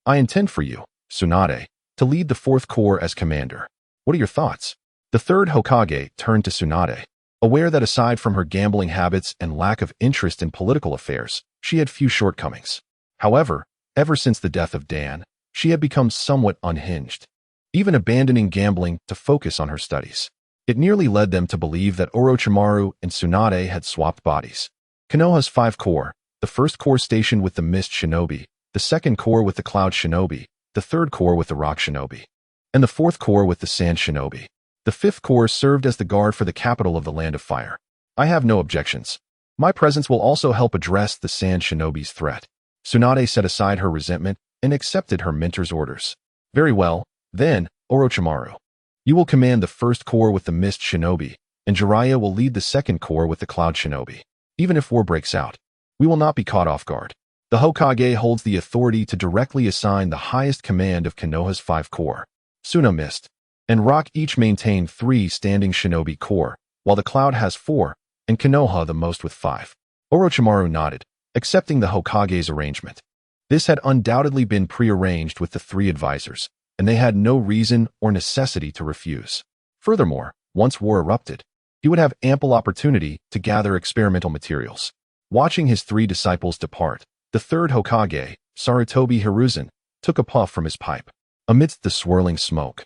I intend for you, Tsunade, to lead the 4th Corps as commander. What are your thoughts? The third Hokage turned to Tsunade, aware that aside from her gambling habits and lack of interest in political affairs, she had few shortcomings. However, ever since the death of Dan, she had become somewhat unhinged, even abandoning gambling to focus on her studies. It nearly led them to believe that Orochimaru and Tsunade had swapped bodies. Konoha's 5 Corps, the 1st Corps stationed with the Mist Shinobi, the 2nd Corps with the Cloud Shinobi, the 3rd Corps with the Rock Shinobi, and the 4th Corps with the Sand Shinobi. The 5th Corps served as the guard for the capital of the Land of Fire. I have no objections. My presence will also help address the Sand Shinobi's threat. Tsunade set aside her resentment and accepted her mentor's orders. Very well, then, Orochimaru. You will command the 1st Corps with the Mist Shinobi, and Jiraiya will lead the 2nd Corps with the Cloud Shinobi. Even if war breaks out, we will not be caught off guard. The Hokage holds the authority to directly assign the highest command of Konoha's 5 Corps. Suna missed. and Rock each maintain 3 standing shinobi corps, while the Cloud has 4, and Konoha the most with 5. Orochimaru nodded, accepting the Hokage's arrangement. This had undoubtedly been prearranged with the 3 advisors, and they had no reason or necessity to refuse. Furthermore, once war erupted, he would have ample opportunity to gather experimental materials. Watching his 3 disciples depart, the 3rd Hokage, Sarutobi Hiruzen, took a puff from his pipe. Amidst the swirling smoke,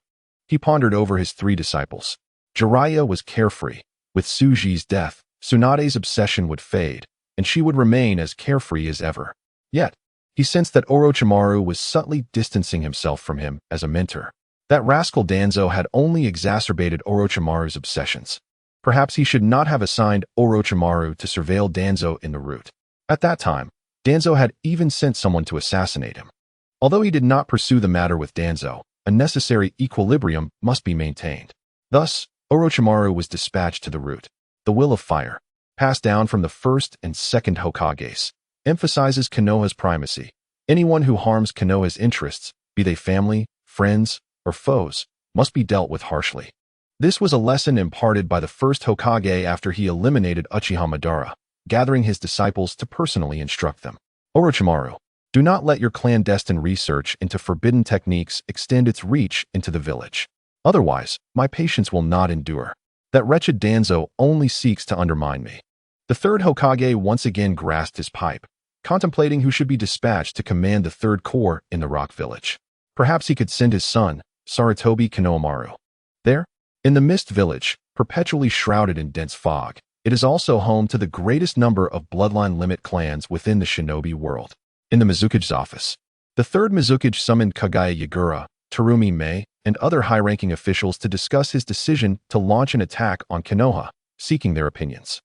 he pondered over his 3 disciples. Jiraiya was carefree. With Suji's death, Tsunade's obsession would fade, and she would remain as carefree as ever. Yet, he sensed that Orochimaru was subtly distancing himself from him as a mentor. That rascal Danzo had only exacerbated Orochimaru's obsessions. Perhaps he should not have assigned Orochimaru to surveil Danzo in the route. At that time, Danzo had even sent someone to assassinate him. Although he did not pursue the matter with Danzo, a necessary equilibrium must be maintained. Thus, Orochimaru was dispatched to the route. The Will of Fire, passed down from the 1st and 2nd Hokages, emphasizes Konoha's primacy. Anyone who harms Konoha's interests, be they family, friends, or foes, must be dealt with harshly. This was a lesson imparted by the 1st Hokage after he eliminated Uchiha Madara, gathering his disciples to personally instruct them. Orochimaru, do not let your clandestine research into forbidden techniques extend its reach into the village. Otherwise, my patience will not endure. That wretched Danzo only seeks to undermine me. The 3rd Hokage once again grasped his pipe, contemplating who should be dispatched to command the 3rd Corps in the Rock Village. Perhaps he could send his son, Sarutobi Konohamaru. There, in the Mist Village, perpetually shrouded in dense fog, it is also home to the greatest number of bloodline limit clans within the shinobi world. In the Mizukage's office, the 3rd Mizukage summoned Kagaya Yagura, Terumi Mei, and other high-ranking officials to discuss his decision to launch an attack on Konoha, seeking their opinions.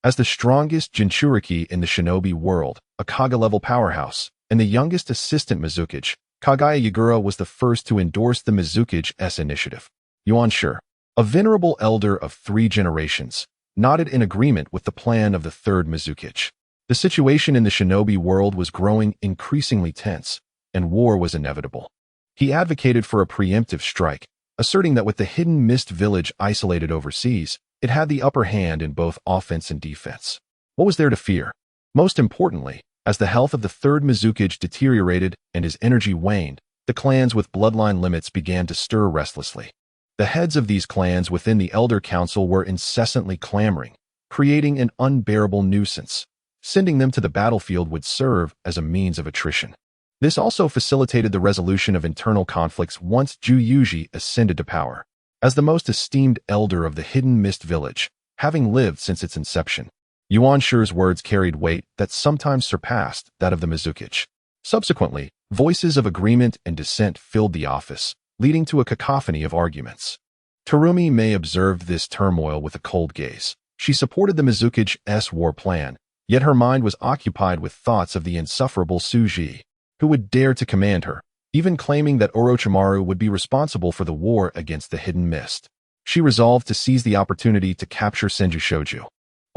As the strongest Jinchuriki in the shinobi world, a Kaga-level powerhouse, and the youngest assistant Mizukage, Kagaya Yagura was the first to endorse the Mizukage's initiative. Yuan Shi, a venerable elder of 3 generations, nodded in agreement with the plan of the 3rd Mizukage. The situation in the shinobi world was growing increasingly tense, and war was inevitable. He advocated for a preemptive strike, asserting that with the hidden Mist Village isolated overseas, it had the upper hand in both offense and defense. What was there to fear? Most importantly, as the health of the 3rd Mizukage deteriorated and his energy waned, the clans with bloodline limits began to stir restlessly. The heads of these clans within the Elder Council were incessantly clamoring, creating an unbearable nuisance. Sending them to the battlefield would serve as a means of attrition. This also facilitated the resolution of internal conflicts once Juyuji ascended to power. As the most esteemed elder of the Hidden Mist Village, having lived since its inception, Yuan Shi's words carried weight that sometimes surpassed that of the Mizukage. Subsequently, voices of agreement and dissent filled the office, leading to a cacophony of arguments. Terumi Mei observed this turmoil with a cold gaze. She supported the Mizukage's war plan, yet her mind was occupied with thoughts of the insufferable Suji, who would dare to command her, even claiming that Orochimaru would be responsible for the war against the Hidden Mist. She resolved to seize the opportunity to capture Senju Shoju,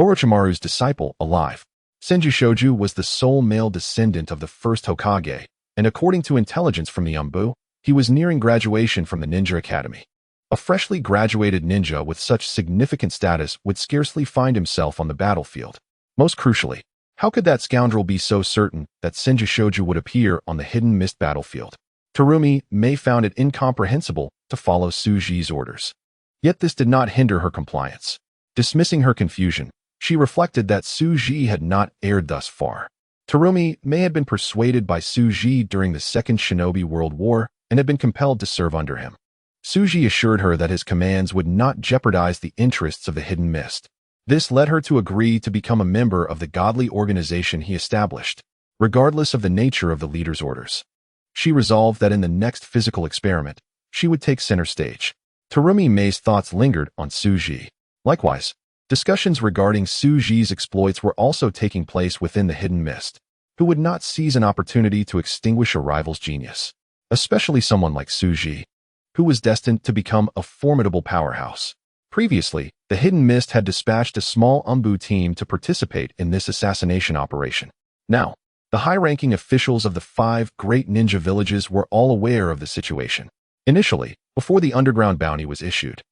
Orochimaru's disciple, alive. Senju Shoju was the sole male descendant of the 1st Hokage, and according to intelligence from the Anbu, he was nearing graduation from the Ninja Academy. A freshly graduated ninja with such significant status would scarcely find himself on the battlefield. Most crucially, how could that scoundrel be so certain that Senju Shoju would appear on the Hidden Mist battlefield? Terumi Mei found it incomprehensible to follow Suji's orders. Yet this did not hinder her compliance. Dismissing her confusion, she reflected that Suji had not erred thus far. Terumi Mei had been persuaded by Suji during the Second Shinobi World War and had been compelled to serve under him. Suji assured her that his commands would not jeopardize the interests of the Hidden Mist. This led her to agree to become a member of the godly organization he established, regardless of the nature of the leader's orders. She resolved that in the next physical experiment, she would take center stage. Terumi Mei's thoughts lingered on Suji. Likewise, discussions regarding Suji's exploits were also taking place within the Hidden Mist, who would not seize an opportunity to extinguish a rival's genius, especially someone like Suji, who was destined to become a formidable powerhouse. Previously, the Hidden Mist had dispatched a small Anbu team to participate in this assassination operation. Now, the high-ranking officials of the 5 great ninja villages were all aware of the situation. Initially, before the underground bounty was issued,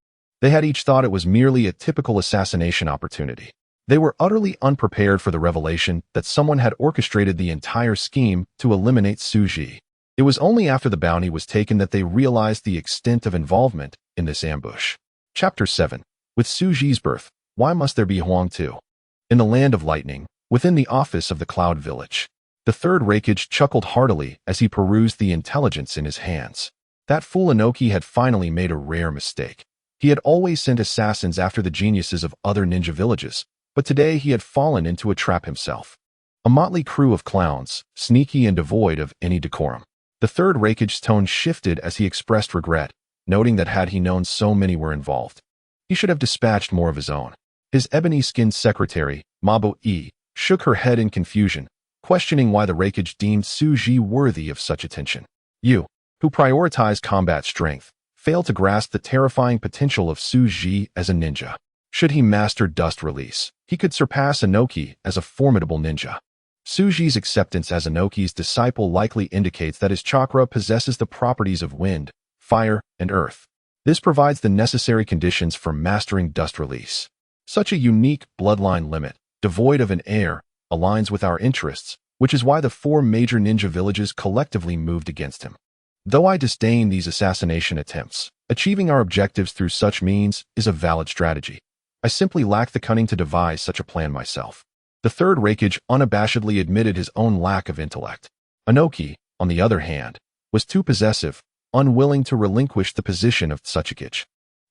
they had each thought it was merely a typical assassination opportunity. They were utterly unprepared for the revelation that someone had orchestrated the entire scheme to eliminate Suji. It was only after the bounty was taken that they realized the extent of involvement in this ambush. Chapter 7. With Suji's birth, why must there be Huang Tu? In the land of lightning, within the office of the Cloud Village, the third Raikage chuckled heartily as he perused the intelligence in his hands. That fool Inoki had finally made a rare mistake. He had always sent assassins after the geniuses of other ninja villages, but today he had fallen into a trap himself. A motley crew of clowns, sneaky and devoid of any decorum. The third Raikage's tone shifted as he expressed regret, noting that had he known so many were involved, he should have dispatched more of his own. His ebony-skinned secretary, Mabu-e, shook her head in confusion, questioning why the Raikage deemed Suji worthy of such attention. You, who prioritized combat strength, failed to grasp the terrifying potential of Suji as a ninja. Should he master dust release, he could surpass Inoki as a formidable ninja. Suji's acceptance as Inoki's disciple likely indicates that his chakra possesses the properties of wind, fire, and earth. This provides the necessary conditions for mastering dust release. Such a unique bloodline limit, devoid of an heir, aligns with our interests, which is why the 4 major ninja villages collectively moved against him. Though I disdain these assassination attempts, achieving our objectives through such means is a valid strategy. I simply lack the cunning to devise such a plan myself. The third Raikage unabashedly admitted his own lack of intellect. Inoki, on the other hand, was too possessive, unwilling to relinquish the position of Otsutsuki.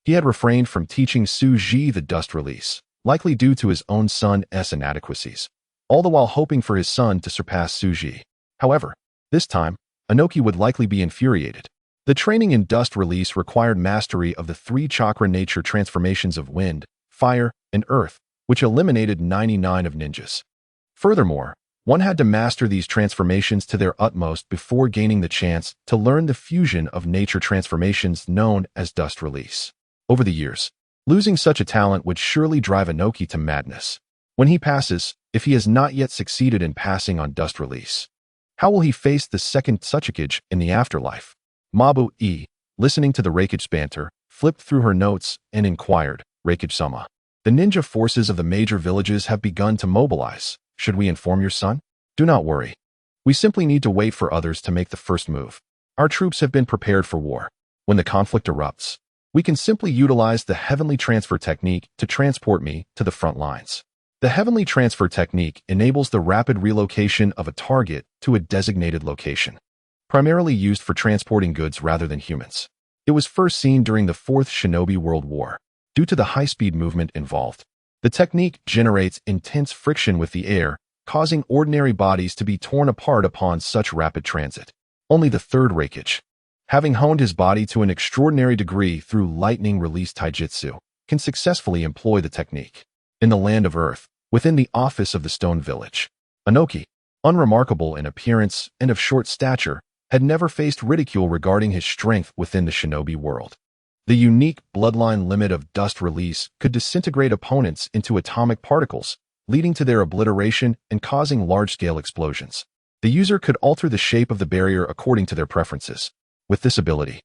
He had refrained from teaching Suji the dust release, likely due to his own son's inadequacies, all the while hoping for his son to surpass Suji. However, this time, Inoki would likely be infuriated. The training in dust release required mastery of the 3 chakra nature transformations of wind, fire, and earth, which eliminated 99 of ninjas. Furthermore, one had to master these transformations to their utmost before gaining the chance to learn the fusion of nature transformations known as dust release. Over the years, losing such a talent would surely drive Inoki to madness. When he passes, if he has not yet succeeded in passing on dust release, how will he face the second Otsutsuki in the afterlife? Mabu-e, listening to the Raikage's banter, flipped through her notes and inquired, Raikage-sama, the ninja forces of the major villages have begun to mobilize. Should we inform your son? Do not worry. We simply need to wait for others to make the first move. Our troops have been prepared for war. When the conflict erupts, we can simply utilize the heavenly transfer technique to transport me to the front lines. The heavenly transfer technique enables the rapid relocation of a target to a designated location, primarily used for transporting goods rather than humans. It was first seen during the 4th Shinobi World War. Due to the high-speed movement involved, the technique generates intense friction with the air, causing ordinary bodies to be torn apart upon such rapid transit. Only the third Raikage, having honed his body to an extraordinary degree through lightning-release taijutsu, can successfully employ the technique. In the land of earth, within the office of the stone village, Inoki, unremarkable in appearance and of short stature, had never faced ridicule regarding his strength within the shinobi world. The unique bloodline limit of dust release could disintegrate opponents into atomic particles, leading to their obliteration and causing large-scale explosions. The user could alter the shape of the barrier according to their preferences. With this ability,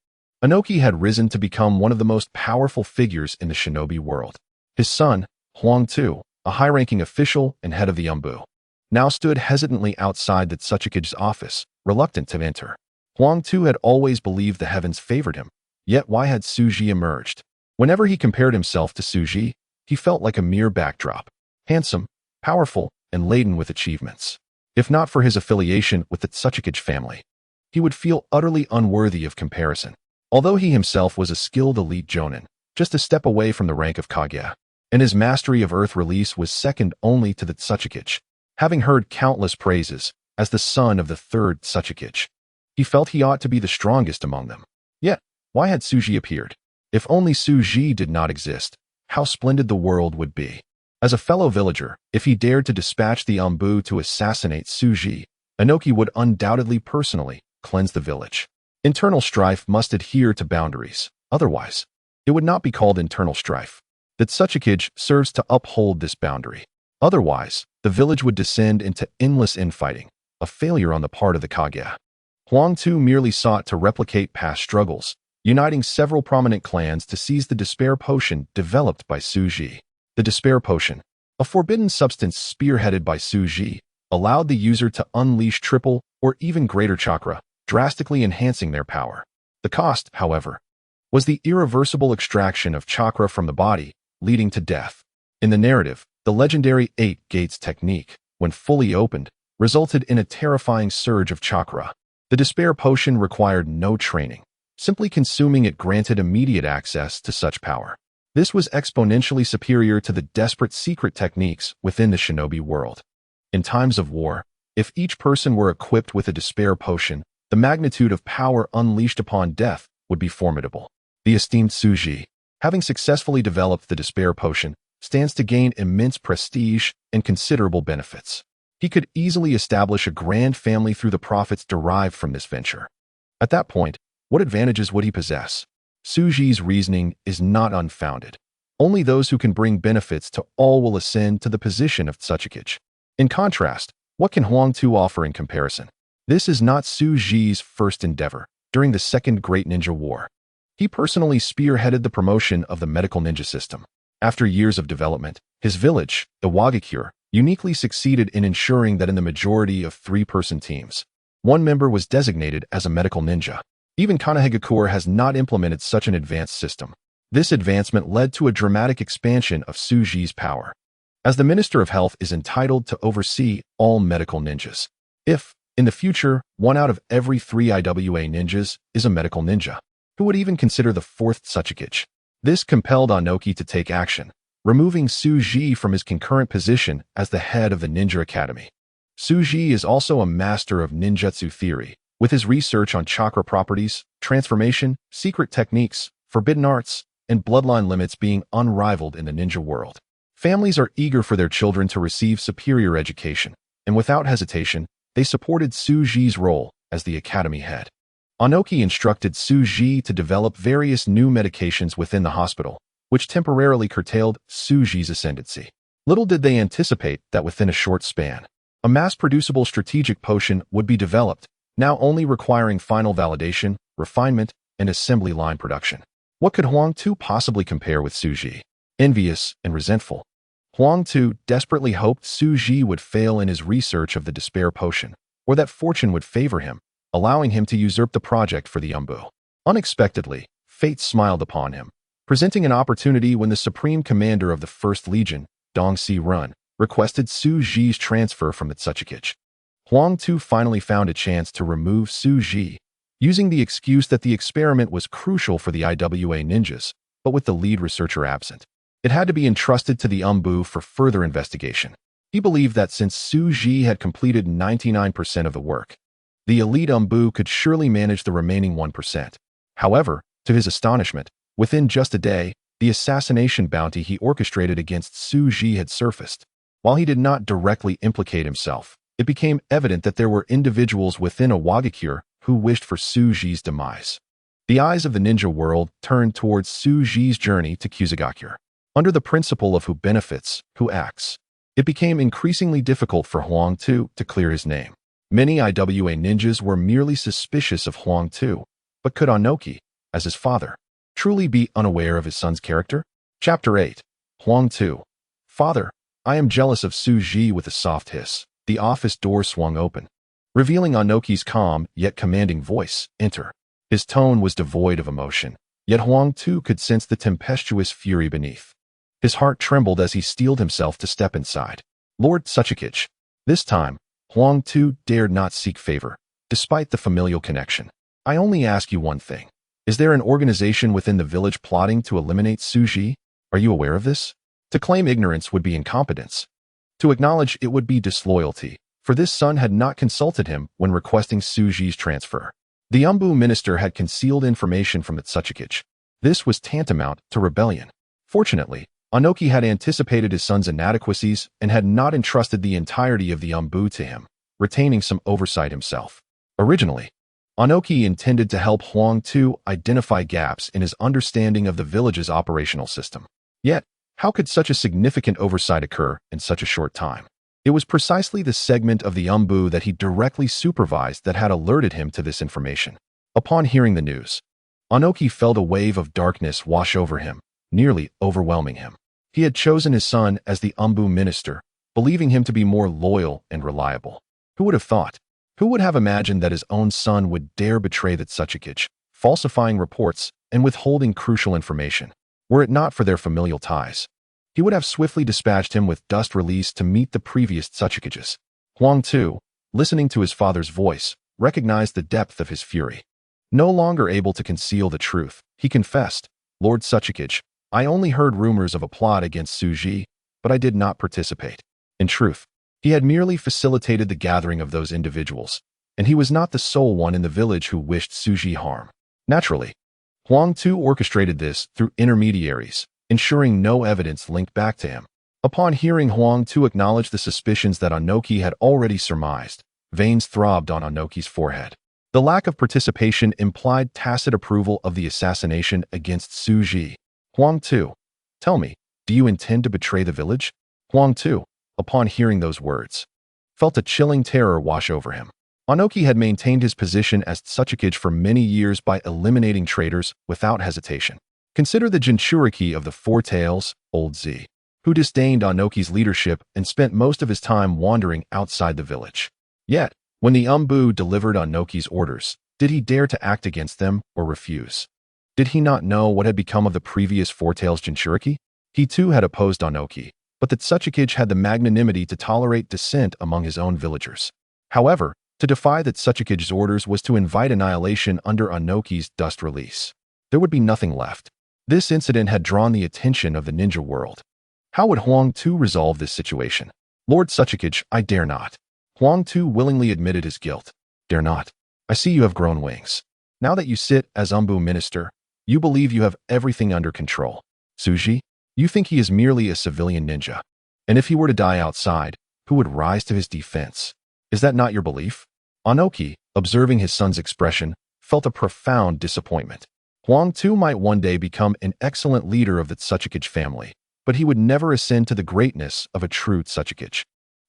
Inoki had risen to become one of the most powerful figures in the shinobi world. His son, Huang Tu, a high-ranking official and head of the Umbu, now stood hesitantly outside the Otsutsuki's office, reluctant to enter. Huang Tu had always believed the heavens favored him, yet why had Suji emerged? Whenever he compared himself to Suji, he felt like a mere backdrop, handsome, powerful, and laden with achievements. If not for his affiliation with the Otsutsuki family, he would feel utterly unworthy of comparison. Although he himself was a skilled elite jonin, just a step away from the rank of Kage, and his mastery of earth release was second only to the Otsutsuki. Having heard countless praises, as the son of the third Otsutsuki, he felt he ought to be the strongest among them. Yet, why had Suji appeared? If only Suji did not exist, how splendid the world would be. As a fellow villager, if he dared to dispatch the Umbu to assassinate Suji, Inoki would undoubtedly personally cleanse the village. Internal strife must adhere to boundaries, otherwise, it would not be called internal strife. The Otsutsuki serves to uphold this boundary. Otherwise, the village would descend into endless infighting, a failure on the part of the Kage. Huang Tu merely sought to replicate past struggles, uniting several prominent clans to seize the despair potion developed by Dou Qi. The despair potion, a forbidden substance spearheaded by Dou Qi, allowed the user to unleash triple or even greater chakra, drastically enhancing their power. The cost, however, was the irreversible extraction of chakra from the body, leading to death. In the narrative, the legendary 8 Gates technique, when fully opened, resulted in a terrifying surge of chakra. The despair potion required no training. Simply consuming it granted immediate access to such power. This was exponentially superior to the desperate secret techniques within the shinobi world. In times of war, if each person were equipped with a despair potion, the magnitude of power unleashed upon death would be formidable. The esteemed Dou Qi, having successfully developed the despair potion, stands to gain immense prestige and considerable benefits. He could easily establish a grand family through the profits derived from this venture. At that point, what advantages would he possess? Dou Qi's reasoning is not unfounded. Only those who can bring benefits to all will ascend to the position of Otsutsuki. In contrast, what can Huang Tu offer in comparison? This is not Dou Qi's first endeavor. During the Second Great Ninja War, he personally spearheaded the promotion of the medical ninja system. After years of development, his village, the Awakens, uniquely succeeded in ensuring that in the majority of 3-person teams, one member was designated as a medical ninja. Even Kanehagakure has not implemented such an advanced system. This advancement led to a dramatic expansion of Dou Qi's power, as the Minister of Health is entitled to oversee all medical ninjas. If, in the future, 1 out of every 3 IWA ninjas is a medical ninja, who would even consider the 4th Otsutsuki? This compelled Onoki to take action, removing Dou Qi from his concurrent position as the head of the Ninja Academy. Dou Qi is also a master of ninjutsu theory, with his research on chakra properties, transformation, secret techniques, forbidden arts, and bloodline limits being unrivaled in the ninja world. Families are eager for their children to receive superior education, and without hesitation, they supported Dou Qi's role as the academy head. Onoki instructed Dou Qi to develop various new medications within the hospital, which temporarily curtailed Dou Qi's ascendancy. Little did they anticipate that within a short span, a mass-producible strategic potion would be developed, now only requiring final validation, refinement, and assembly line production. What could Huang Tu possibly compare with Dou Qi? Envious and resentful, Huang Tu desperately hoped Dou Qi would fail in his research of the despair potion, or that fortune would favor him, allowing him to usurp the project for the Umbu. Unexpectedly, fate smiled upon him, presenting an opportunity when the Supreme Commander of the 1st Legion, Dong Si Run, requested Dou Qi's transfer from the Otsutsuki. Huang Tu finally found a chance to remove Dou Qi, using the excuse that the experiment was crucial for the IWA ninjas, but with the lead researcher absent. It had to be entrusted to the Umbu for further investigation. He believed that since Dou Qi had completed 99% of the work, the elite Umbu could surely manage the remaining 1%. However, to his astonishment, within just a day, the assassination bounty he orchestrated against Dou Qi had surfaced. While he did not directly implicate himself, it became evident that there were individuals within Awakens who wished for Dou Qi's demise. The eyes of the ninja world turned towards Dou Qi's journey to Kusagaku. Under the principle of who benefits, who acts, it became increasingly difficult for Huang Tu to clear his name. Many IWA ninjas were merely suspicious of Huang Tu, but could Onoki, as his father, truly be unaware of his son's character? Chapter 8. Huang Tu. Father, I am jealous of Dou Qi. With a soft hiss, the office door swung open, revealing Onoki's calm yet commanding voice. Enter. His tone was devoid of emotion, yet Huang Tu could sense the tempestuous fury beneath. His heart trembled as he steeled himself to step inside. Lord Otsutsuki. This time, Huang Tu dared not seek favor, despite the familial connection. I only ask you one thing. Is there an organization within the village plotting to eliminate Dou Qi? Are you aware of this? To claim ignorance would be incompetence. To acknowledge it would be disloyalty, for this son had not consulted him when requesting Dou Qi's transfer. The Umbu minister had concealed information from the Otsutsuki. This was tantamount to rebellion. Fortunately, Onoki had anticipated his son's inadequacies and had not entrusted the entirety of the Umbu to him, retaining some oversight himself. Originally, Onoki intended to help Huang Tu identify gaps in his understanding of the village's operational system. Yet, how could such a significant oversight occur in such a short time? It was precisely the segment of the Umbu that he directly supervised that had alerted him to this information. Upon hearing the news, Anoki felt a wave of darkness wash over him, nearly overwhelming him. He had chosen his son as the Umbu minister, believing him to be more loyal and reliable. Who would have thought? Who would have imagined that his own son would dare betray the Otsutsuki, falsifying reports and withholding crucial information? Were it not for their familial ties, he would have swiftly dispatched him with dust released to meet the previous Otsutsuki. Huang Tu, listening to his father's voice, recognized the depth of his fury. No longer able to conceal the truth, he confessed, "Lord Otsutsuki, I only heard rumors of a plot against Suji, but I did not participate. In truth, he had merely facilitated the gathering of those individuals, and he was not the sole one in the village who wished Suji harm." Naturally, Huang Tu orchestrated this through intermediaries, ensuring no evidence linked back to him. Upon hearing Huang Tu acknowledge the suspicions that Anoki had already surmised, veins throbbed on Anoki's forehead. The lack of participation implied tacit approval of the assassination against Suji. "Huang Tu, tell me, do you intend to betray the village?" Huang Tu, upon hearing those words, felt a chilling terror wash over him. Anoki had maintained his position as Otsutsuki for many years by eliminating traitors without hesitation. Consider the Jinchuriki of the Four Tails, Old Z, who disdained Anoki's leadership and spent most of his time wandering outside the village. Yet, when the Umbu delivered Anoki's orders, did he dare to act against them or refuse? Did he not know what had become of the previous Four Tails Jinchuriki? He too had opposed Anoki, but the Otsutsuki had the magnanimity to tolerate dissent among his own villagers. However, to defy the Otsutsuki's orders was to invite annihilation under Anoki's dust release. There would be nothing left. This incident had drawn the attention of the ninja world. How would Huang Tu resolve this situation? "Lord Otsutsuki, I dare not." Huang Tu willingly admitted his guilt. "Dare not? I see you have grown wings. Now that you sit as Umbu minister, you believe you have everything under control. Suji, you think he is merely a civilian ninja. And if he were to die outside, who would rise to his defense? Is that not your belief?" Anoki, observing his son's expression, felt a profound disappointment. Huang Tu might one day become an excellent leader of the Otsutsuki family, but he would never ascend to the greatness of a true Otsutsuki.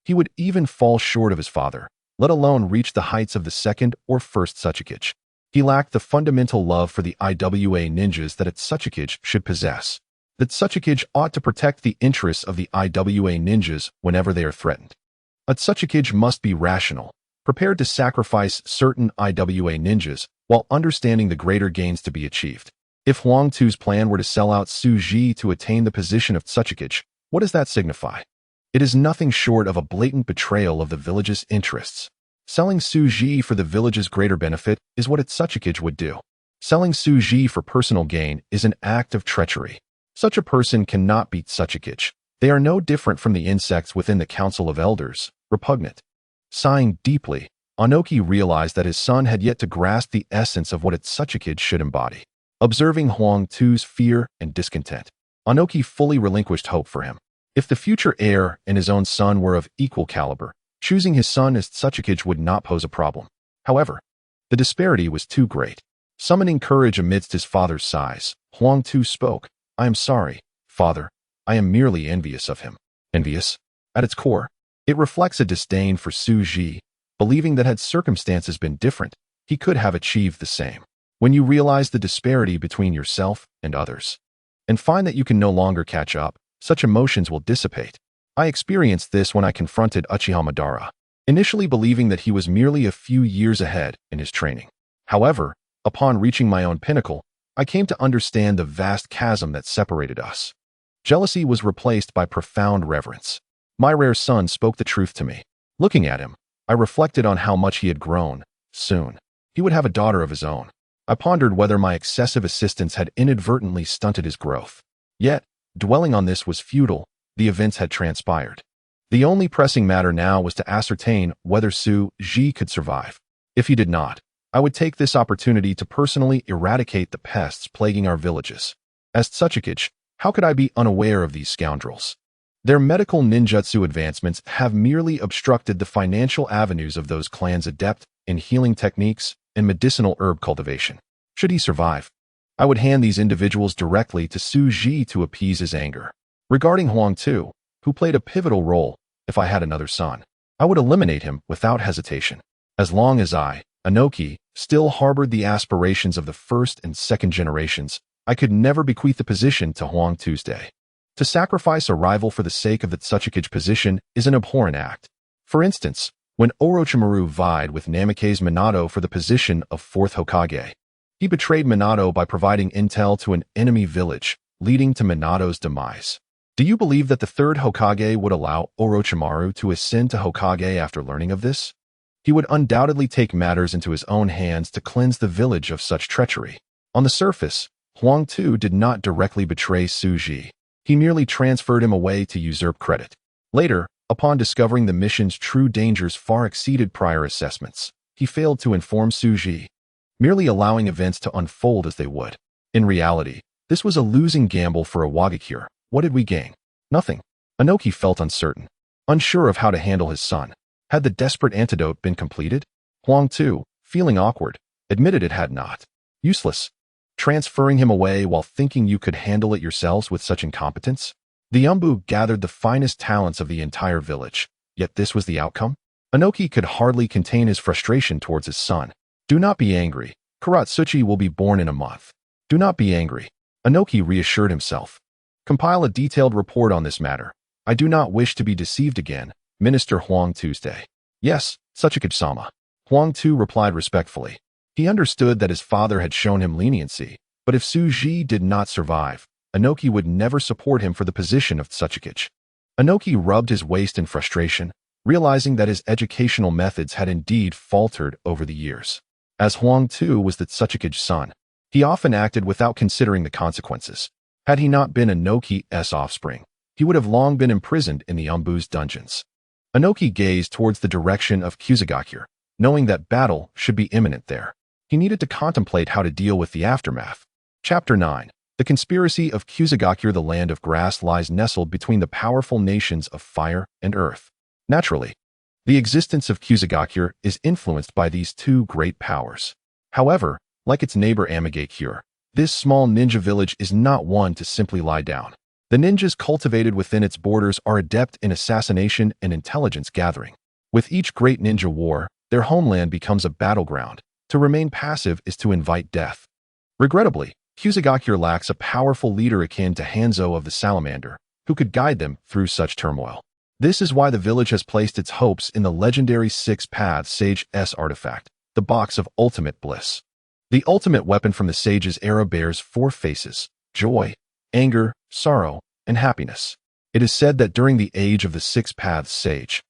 He would even fall short of his father, let alone reach the heights of the second or first Otsutsuki. He lacked the fundamental love for the IWA ninjas that a Otsutsuki should possess. The Otsutsuki ought to protect the interests of the IWA ninjas whenever they are threatened. A Otsutsuki must be rational, prepared to sacrifice certain IWA ninjas while understanding the greater gains to be achieved. If Huang Tu's plan were to sell out Suji to attain the position of Otsutsuki, what does that signify? It is nothing short of a blatant betrayal of the village's interests. Selling Suji for the village's greater benefit is what a Otsutsuki would do. Selling Suji for personal gain is an act of treachery. Such a person cannot be Otsutsuki. They are no different from the insects within the Council of Elders, repugnant. Sighing deeply, Anoki realized that his son had yet to grasp the essence of what a Otsutsuki should embody. Observing Huang Tu's fear and discontent, Anoki fully relinquished hope for him. If the future heir and his own son were of equal caliber, choosing his son as Otsutsuki would not pose a problem. However, the disparity was too great. Summoning courage amidst his father's sighs, Huang Tu spoke. "I am sorry, father. I am merely envious of him." Envious? At its core, it reflects a disdain for Suji, believing that had circumstances been different, he could have achieved the same. When you realize the disparity between yourself and others, and find that you can no longer catch up, such emotions will dissipate. I experienced this when I confronted Uchiha Madara, initially believing that he was merely a few years ahead in his training. However, upon reaching my own pinnacle, I came to understand the vast chasm that separated us. Jealousy was replaced by profound reverence. My rare son spoke the truth to me. Looking at him, I reflected on how much he had grown. Soon, he would have a daughter of his own. I pondered whether my excessive assistance had inadvertently stunted his growth. Yet, dwelling on this was futile. The events had transpired. The only pressing matter now was to ascertain whether Suji could survive. If he did not, I would take this opportunity to personally eradicate the pests plaguing our villages. As Otsutsuki, how could I be unaware of these scoundrels? Their medical ninjutsu advancements have merely obstructed the financial avenues of those clans adept in healing techniques and medicinal herb cultivation. Should he survive, I would hand these individuals directly to Suji to appease his anger. Regarding Huang Tu, who played a pivotal role, if I had another son, I would eliminate him without hesitation. As long as I, Inoki still harbored the aspirations of the first and second generations. I could never bequeath the position to Huang Tuesday. To sacrifice a rival for the sake of the Otsutsuki position is an abhorrent act. For instance, when Orochimaru vied with Namikaze Minato for the position of fourth Hokage, he betrayed Minato by providing intel to an enemy village, leading to Minato's demise. Do you believe that the third Hokage would allow Orochimaru to ascend to Hokage after learning of this? He would undoubtedly take matters into his own hands to cleanse the village of such treachery. On the surface, Huang Tu did not directly betray Suji. He merely transferred him away to usurp credit. Later, upon discovering the mission's true dangers far exceeded prior assessments, he failed to inform Suji, merely allowing events to unfold as they would. In reality, this was a losing gamble for Awagakure. What did we gain? Nothing. Inoki felt uncertain, unsure of how to handle his son. Had the desperate antidote been completed? Huang Tu, feeling awkward, admitted it had not. Useless. Transferring him away while thinking you could handle it yourselves with such incompetence? The Umbu gathered the finest talents of the entire village, yet this was the outcome? Inoki could hardly contain his frustration towards his son. Do not be angry. Karatsuchi will be born in a month. Do not be angry. Inoki reassured himself. Compile a detailed report on this matter. I do not wish to be deceived again, Minister Huang Tuesday. Yes, Otsutsuki-sama. Huang Tu replied respectfully. He understood that his father had shown him leniency, but if Suji did not survive, Inoki would never support him for the position of Otsutsuki. Inoki rubbed his waist in frustration, realizing that his educational methods had indeed faltered over the years. As Huang Tu was the Otsutsuki's son, he often acted without considering the consequences. Had he not been Inoki's offspring, he would have long been imprisoned in the Umbu's dungeons. Inoki gazed towards the direction of Kusagakure, knowing that battle should be imminent there. He needed to contemplate how to deal with the aftermath. Chapter 9. The conspiracy of Kusagakure. The land of grass lies nestled between the powerful nations of fire and earth. Naturally, the existence of Kusagakure is influenced by these two great powers. However, like its neighbor Amigakure, this small ninja village is not one to simply lie down. The ninjas cultivated within its borders are adept in assassination and intelligence gathering. With each great ninja war, their homeland becomes a battleground. To remain passive is to invite death. Regrettably, Kusagakure lacks a powerful leader akin to Hanzo of the Salamander, who could guide them through such turmoil. This is why the village has placed its hopes in the legendary Six Paths Sage's artifact, the Box of Ultimate Bliss. The ultimate weapon from the Sage's era bears four faces: joy, anger, sorrow, and happiness. It is said that during the age of the Six Paths Sage,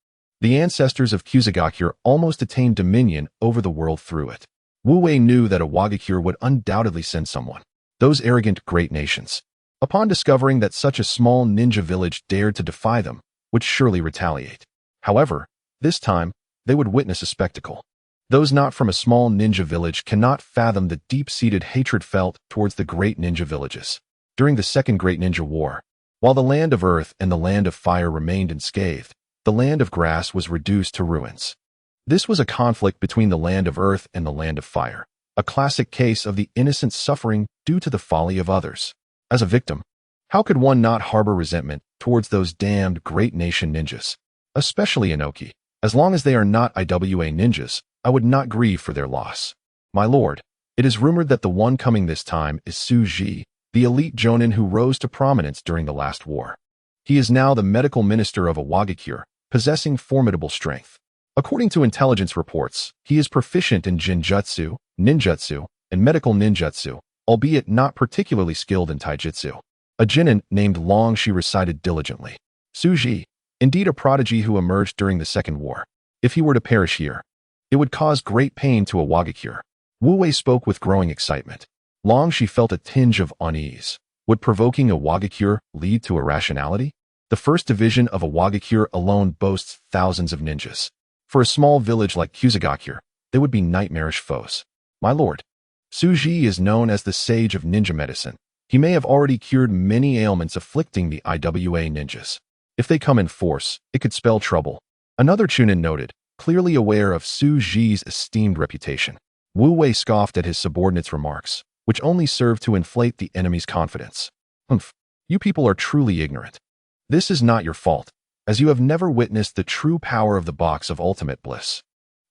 the ancestors of Kusagakure almost attained dominion over the world through it. Wu Wei knew that Awagakure would undoubtedly send someone. Those arrogant great nations, upon discovering that such a small ninja village dared to defy them, would surely retaliate. However, this time, they would witness a spectacle. Those not from a small ninja village cannot fathom the deep-seated hatred felt towards the great ninja villages. During the Second Great Ninja War, while the land of earth and the land of fire remained unscathed, the land of grass was reduced to ruins. This was a conflict between the land of earth and the land of fire, a classic case of the innocent suffering due to the folly of others. As a victim, how could one not harbor resentment towards those damned great nation ninjas? Especially Inoki. As long as they are not IWA ninjas, I would not grieve for their loss. My lord, it is rumored that the one coming this time is Suji, the elite jonin who rose to prominence during the last war. He is now the medical minister of Awagakure, possessing formidable strength. According to intelligence reports, he is proficient in jinjutsu, ninjutsu, and medical ninjutsu, albeit not particularly skilled in taijutsu. A genin named Long Shi recited diligently. Suji, indeed a prodigy who emerged during the Second War. If he were to perish here, it would cause great pain to Awagakure. Wu Wei spoke with growing excitement. Long Shi felt a tinge of unease. Would provoking Awagakure lead to irrationality? The first division of Awagakure alone boasts thousands of ninjas. For a small village like Kusagakure, they would be nightmarish foes. My lord, Suji is known as the sage of ninja medicine. He may have already cured many ailments afflicting the IWA ninjas. If they come in force, it could spell trouble. Another Chunin noted, clearly aware of Suji's esteemed reputation. Wu Wei scoffed at his subordinate's remarks, which only served to inflate the enemy's confidence. Humph, you people are truly ignorant. This is not your fault, as you have never witnessed the true power of the Box of Ultimate Bliss.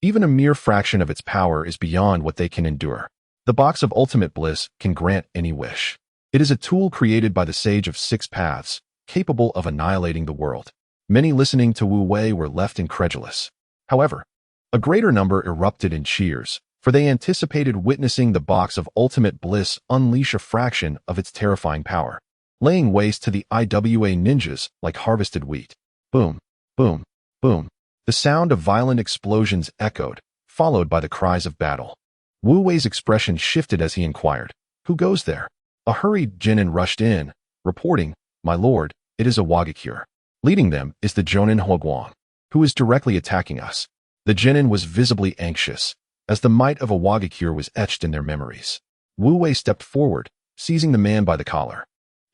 Even a mere fraction of its power is beyond what they can endure. The box of ultimate bliss can grant any wish. It is a tool created by the Sage of Six Paths, capable of annihilating the world. Many listening to Wu Wei were left incredulous. However, a greater number erupted in cheers, for they anticipated witnessing the box of ultimate bliss unleash a fraction of its terrifying power, laying waste to the IWA ninjas like harvested wheat. Boom, boom, boom. The sound of violent explosions echoed, followed by the cries of battle. Wu Wei's expression shifted as he inquired, "Who goes there?" A hurried genin rushed in, reporting, "My lord, it is a awakens. Leading them is the Jonin Huoguang, who is directly attacking us." The genin was visibly anxious, as the might of a awakens was etched in their memories. Wu Wei stepped forward, seizing the man by the collar.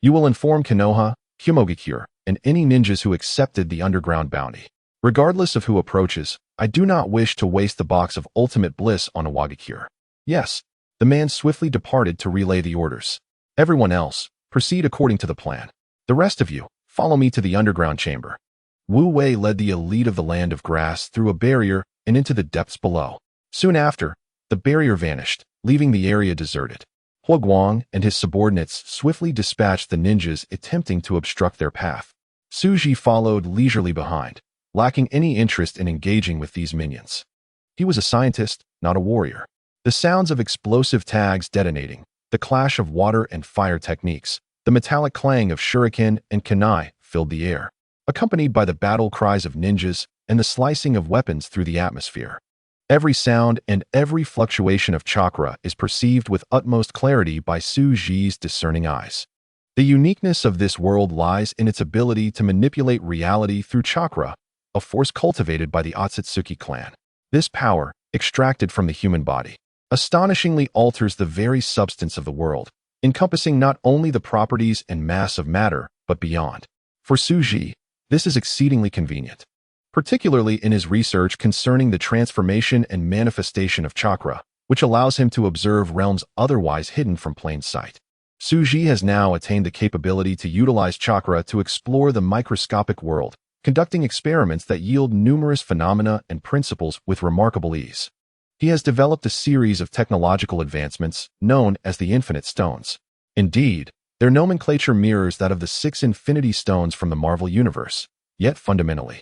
"You will inform Konoha, Humogakure, and any ninjas who accepted the underground bounty. Regardless of who approaches, I do not wish to waste the box of ultimate bliss on a awakens." Yes, the man swiftly departed to relay the orders. "Everyone else, proceed according to the plan. The rest of you, follow me to the underground chamber." Wu Wei led the elite of the Land of Grass through a barrier and into the depths below. Soon after, the barrier vanished, leaving the area deserted. Huoguang and his subordinates swiftly dispatched the ninjas attempting to obstruct their path. Suji followed leisurely behind, lacking any interest in engaging with these minions. He was a scientist, not a warrior. The sounds of explosive tags detonating, the clash of water and fire techniques, the metallic clang of shuriken and kunai filled the air, accompanied by the battle cries of ninjas and the slicing of weapons through the atmosphere. Every sound and every fluctuation of chakra is perceived with utmost clarity by Su Ji's discerning eyes. The uniqueness of this world lies in its ability to manipulate reality through chakra, a force cultivated by the Otsutsuki clan. This power, extracted from the human body, astonishingly alters the very substance of the world, encompassing not only the properties and mass of matter, but beyond. For Su Ji, this is exceedingly convenient, particularly in his research concerning the transformation and manifestation of chakra, which allows him to observe realms otherwise hidden from plain sight. Su Ji has now attained the capability to utilize chakra to explore the microscopic world, conducting experiments that yield numerous phenomena and principles with remarkable ease. He has developed a series of technological advancements known as the Infinite Stones. Indeed, their nomenclature mirrors that of the 6 Infinity Stones from the Marvel Universe, yet fundamentally,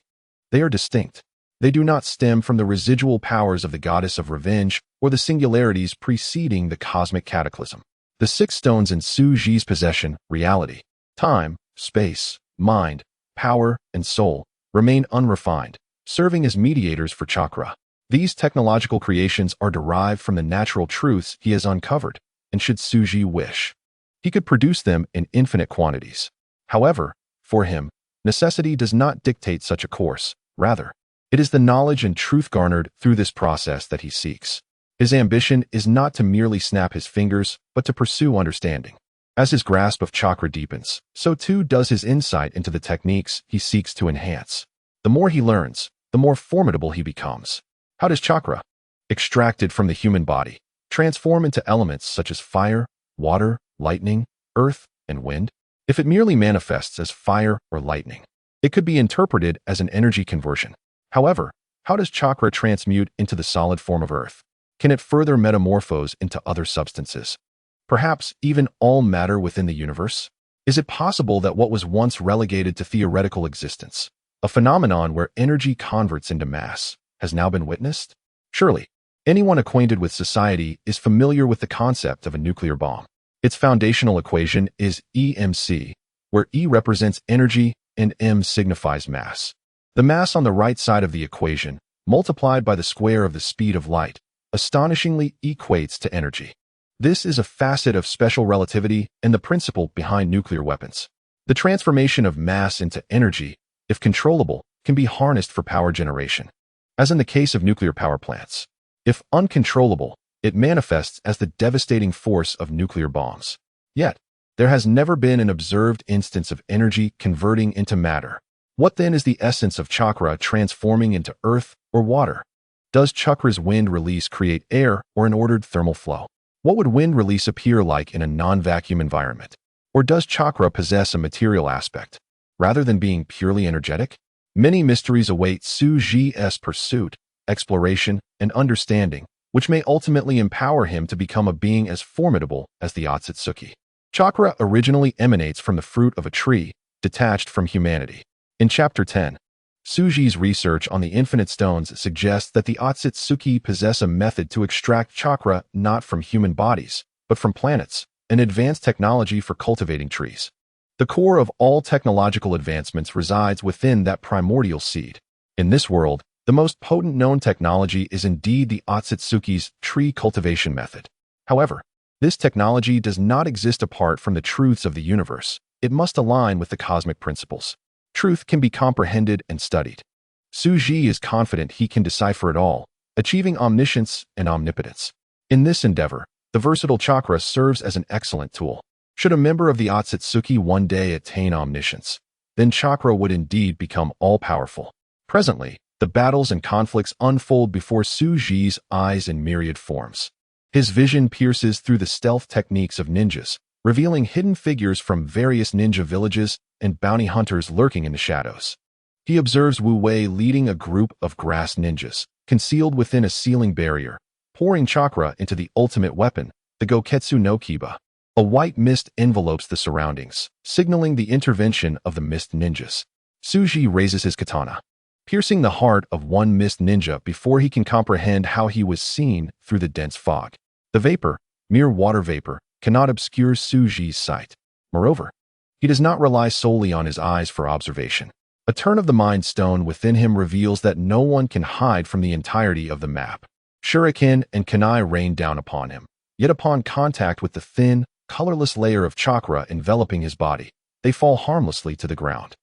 they are distinct. They do not stem from the residual powers of the goddess of revenge or the singularities preceding the cosmic cataclysm. The 6 stones in Su Ji's possession, reality, time, space, mind, power, and soul, remain unrefined, serving as mediators for chakra. These technological creations are derived from the natural truths he has uncovered, and should Su Ji wish, he could produce them in infinite quantities. However, for him, necessity does not dictate such a course. Rather, it is the knowledge and truth garnered through this process that he seeks. His ambition is not to merely snap his fingers, but to pursue understanding. As his grasp of chakra deepens, so too does his insight into the techniques he seeks to enhance. The more he learns, the more formidable he becomes. How does chakra, extracted from the human body, transform into elements such as fire, water, lightning, earth, and wind? If it merely manifests as fire or lightning, it could be interpreted as an energy conversion. However, how does chakra transmute into the solid form of earth? Can it further metamorphose into other substances? Perhaps even all matter within the universe? Is it possible that what was once relegated to theoretical existence, a phenomenon where energy converts into mass, has now been witnessed? Surely, anyone acquainted with society is familiar with the concept of a nuclear bomb. Its foundational equation is EMC, where E represents energy and M signifies mass. The mass on the right side of the equation, multiplied by the square of the speed of light, astonishingly equates to energy. This is a facet of special relativity and the principle behind nuclear weapons. The transformation of mass into energy, if controllable, can be harnessed for power generation. As in the case of nuclear power plants, if uncontrollable, it manifests as the devastating force of nuclear bombs. Yet, there has never been an observed instance of energy converting into matter. What then is the essence of chakra transforming into earth or water? Does chakra's wind release create air or an ordered thermal flow? What would wind release appear like in a non-vacuum environment? Or does chakra possess a material aspect, rather than being purely energetic? Many mysteries await Su Ji's pursuit, exploration, and understanding, which may ultimately empower him to become a being as formidable as the Otsutsuki. Chakra originally emanates from the fruit of a tree, detached from humanity. In Chapter 10, Tsuji's research on the infinite stones suggests that the Otsutsuki possess a method to extract chakra not from human bodies, but from planets, an advanced technology for cultivating trees. The core of all technological advancements resides within that primordial seed. In this world, the most potent known technology is indeed the Otsutsuki's tree cultivation method. However, this technology does not exist apart from the truths of the universe. It must align with the cosmic principles. Truth can be comprehended and studied. Tsuji is confident he can decipher it all, achieving omniscience and omnipotence. In this endeavor, the versatile chakra serves as an excellent tool. Should a member of the Otsutsuki one day attain omniscience, then chakra would indeed become all-powerful. Presently, the battles and conflicts unfold before Tsuji's eyes in myriad forms. His vision pierces through the stealth techniques of ninjas, revealing hidden figures from various ninja villages and bounty hunters lurking in the shadows. He observes Wu Wei leading a group of grass ninjas, concealed within a ceiling barrier, pouring chakra into the ultimate weapon, the Goketsu no Kiba. A white mist envelopes the surroundings, signaling the intervention of the mist ninjas. Tsuji raises his katana, piercing the heart of one mist ninja before he can comprehend how he was seen through the dense fog. The vapor, mere water vapor, cannot obscure Tsuji's sight. Moreover, he does not rely solely on his eyes for observation. A turn of the mind stone within him reveals that no one can hide from the entirety of the map. Shuriken and kunai rain down upon him, yet upon contact with the thin, colorless layer of chakra enveloping his body, they fall harmlessly to the ground.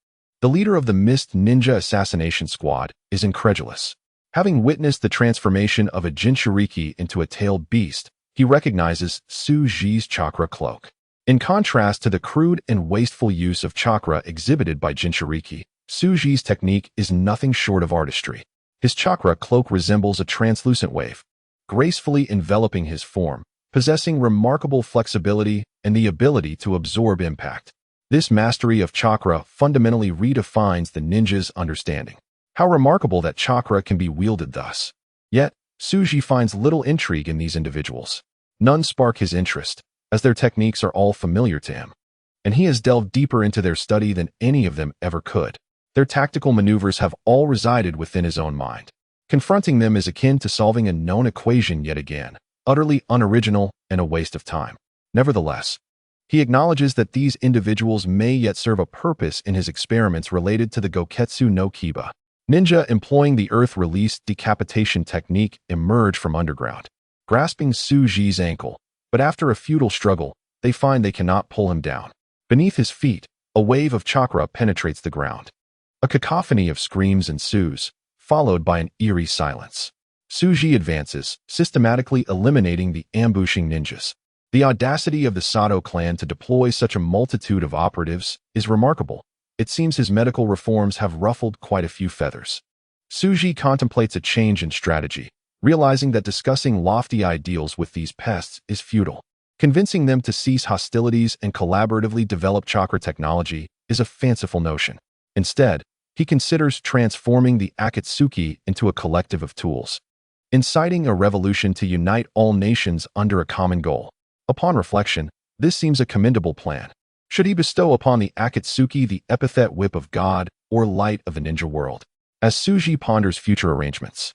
The leader of the Mist Ninja Assassination Squad is incredulous. Having witnessed the transformation of a Jinchuriki into a tailed beast, he recognizes Tsuji's chakra cloak. In contrast to the crude and wasteful use of chakra exhibited by Jinchuriki, Tsuji's technique is nothing short of artistry. His chakra cloak resembles a translucent wave, gracefully enveloping his form, possessing remarkable flexibility and the ability to absorb impact. This mastery of chakra fundamentally redefines the ninja's understanding. How remarkable that chakra can be wielded thus. Yet, Tsuji finds little intrigue in these individuals. None spark his interest, as their techniques are all familiar to him, and he has delved deeper into their study than any of them ever could. Their tactical maneuvers have all resided within his own mind. Confronting them is akin to solving a known equation yet again, utterly unoriginal and a waste of time. Nevertheless, he acknowledges that these individuals may yet serve a purpose in his experiments related to the Goketsu no Kiba. Ninja employing the earth-release decapitation technique emerge from underground, grasping Tsuji's ankle, but after a futile struggle, they find they cannot pull him down. Beneath his feet, a wave of chakra penetrates the ground. A cacophony of screams ensues, followed by an eerie silence. Tsuji advances, systematically eliminating the ambushing ninjas. The audacity of the Sato clan to deploy such a multitude of operatives is remarkable. It seems his medical reforms have ruffled quite a few feathers. Tsuji contemplates a change in strategy, realizing that discussing lofty ideals with these pests is futile. Convincing them to cease hostilities and collaboratively develop chakra technology is a fanciful notion. Instead, he considers transforming the Akatsuki into a collective of tools, inciting a revolution to unite all nations under a common goal. Upon reflection, this seems a commendable plan. Should he bestow upon the Akatsuki the epithet Whip of God or Light of the Ninja World? As Tsuji ponders future arrangements,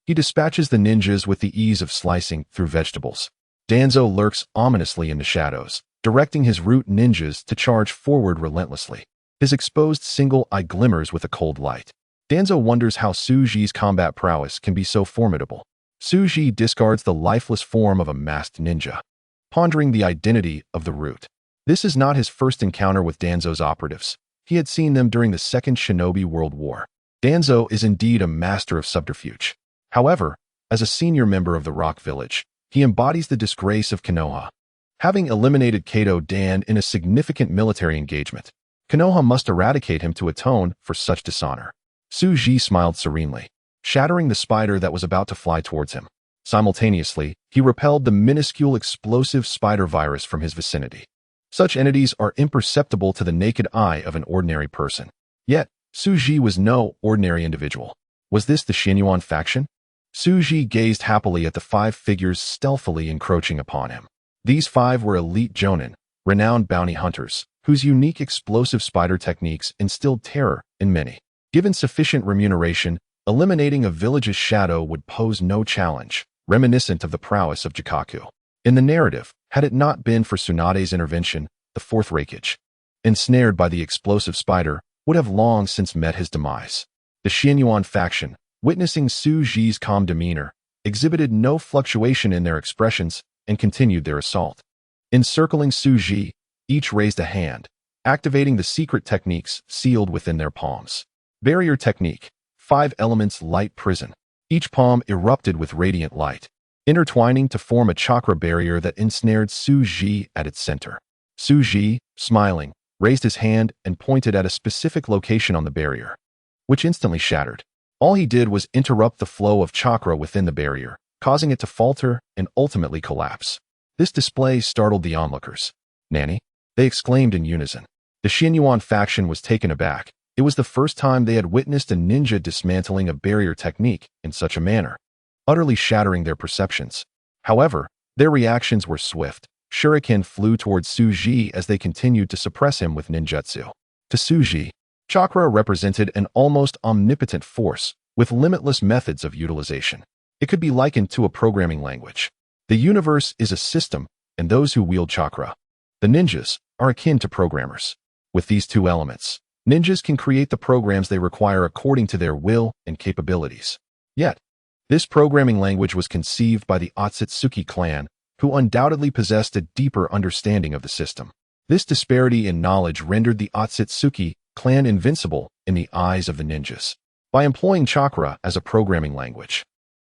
he dispatches the ninjas with the ease of slicing through vegetables. Danzo lurks ominously in the shadows, directing his root ninjas to charge forward relentlessly. His exposed single eye glimmers with a cold light. Danzo wonders how Tsuji's combat prowess can be so formidable. Tsuji discards the lifeless form of a masked ninja, pondering the identity of the root. This is not his first encounter with Danzo's operatives. He had seen them during the Second Shinobi World War. Danzo is indeed a master of subterfuge. However, as a senior member of the Rock Village, he embodies the disgrace of Konoha. Having eliminated Kato Dan in a significant military engagement, Konoha must eradicate him to atone for such dishonor. Tsuji smiled serenely, shattering the spider that was about to fly towards him. Simultaneously, he repelled the minuscule explosive spider virus from his vicinity. Such entities are imperceptible to the naked eye of an ordinary person. Yet, Tsuji was no ordinary individual. Was this the Xinyuan faction? Suji gazed happily at the 5 figures stealthily encroaching upon him. These 5 were elite jonin, renowned bounty hunters, whose unique explosive spider techniques instilled terror in many. Given sufficient remuneration, eliminating a village's shadow would pose no challenge, reminiscent of the prowess of Jikaku. In the narrative, had it not been for Tsunade's intervention, the 4th Reikage, ensnared by the explosive spider, would have long since met his demise. The Xianyuan faction, witnessing Suji's calm demeanor, exhibited no fluctuation in their expressions and continued their assault. Encircling Suji, each raised a hand, activating the secret techniques sealed within their palms. Barrier technique, 5 elements light prison. Each palm erupted with radiant light, intertwining to form a chakra barrier that ensnared Suji at its center. Suji, smiling, raised his hand and pointed at a specific location on the barrier, which instantly shattered. All he did was interrupt the flow of chakra within the barrier, causing it to falter and ultimately collapse. This display startled the onlookers. "Nanny?" they exclaimed in unison. The Xianyuan faction was taken aback. It was the first time they had witnessed a ninja dismantling a barrier technique in such a manner, utterly shattering their perceptions. However, their reactions were swift. Shuriken flew towards Suji as they continued to suppress him with ninjutsu. To Suji, chakra represented an almost omnipotent force with limitless methods of utilization. It could be likened to a programming language. The universe is a system, and those who wield chakra, the ninjas, are akin to programmers. With these 2 elements, ninjas can create the programs they require according to their will and capabilities. Yet, this programming language was conceived by the Otsutsuki clan, who undoubtedly possessed a deeper understanding of the system. This disparity in knowledge rendered the Otsutsuki clan invincible in the eyes of the ninjas. By employing chakra as a programming language,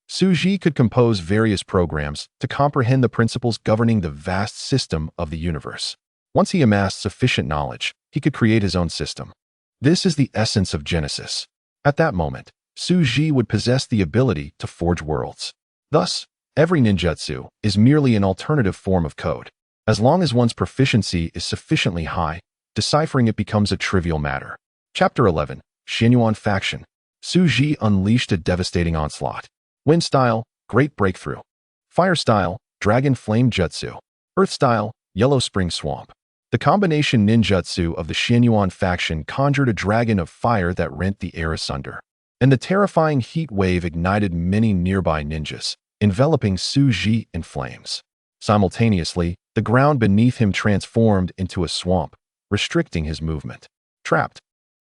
Suji could compose various programs to comprehend the principles governing the vast system of the universe. Once he amassed sufficient knowledge, he could create his own system. This is the essence of Genesis. At that moment, Suji would possess the ability to forge worlds. Thus, every ninjutsu is merely an alternative form of code. As long as one's proficiency is sufficiently high, deciphering it becomes a trivial matter. Chapter 11, Xianyuan Faction. Suji unleashed a devastating onslaught. Wind style, Great Breakthrough. Fire style, Dragon Flame Jutsu. Earth style, Yellow Spring Swamp. The combination ninjutsu of the Xianyuan faction conjured a dragon of fire that rent the air asunder. And the terrifying heat wave ignited many nearby ninjas, enveloping Suji in flames. Simultaneously, the ground beneath him transformed into a swamp, restricting his movement. Trapped,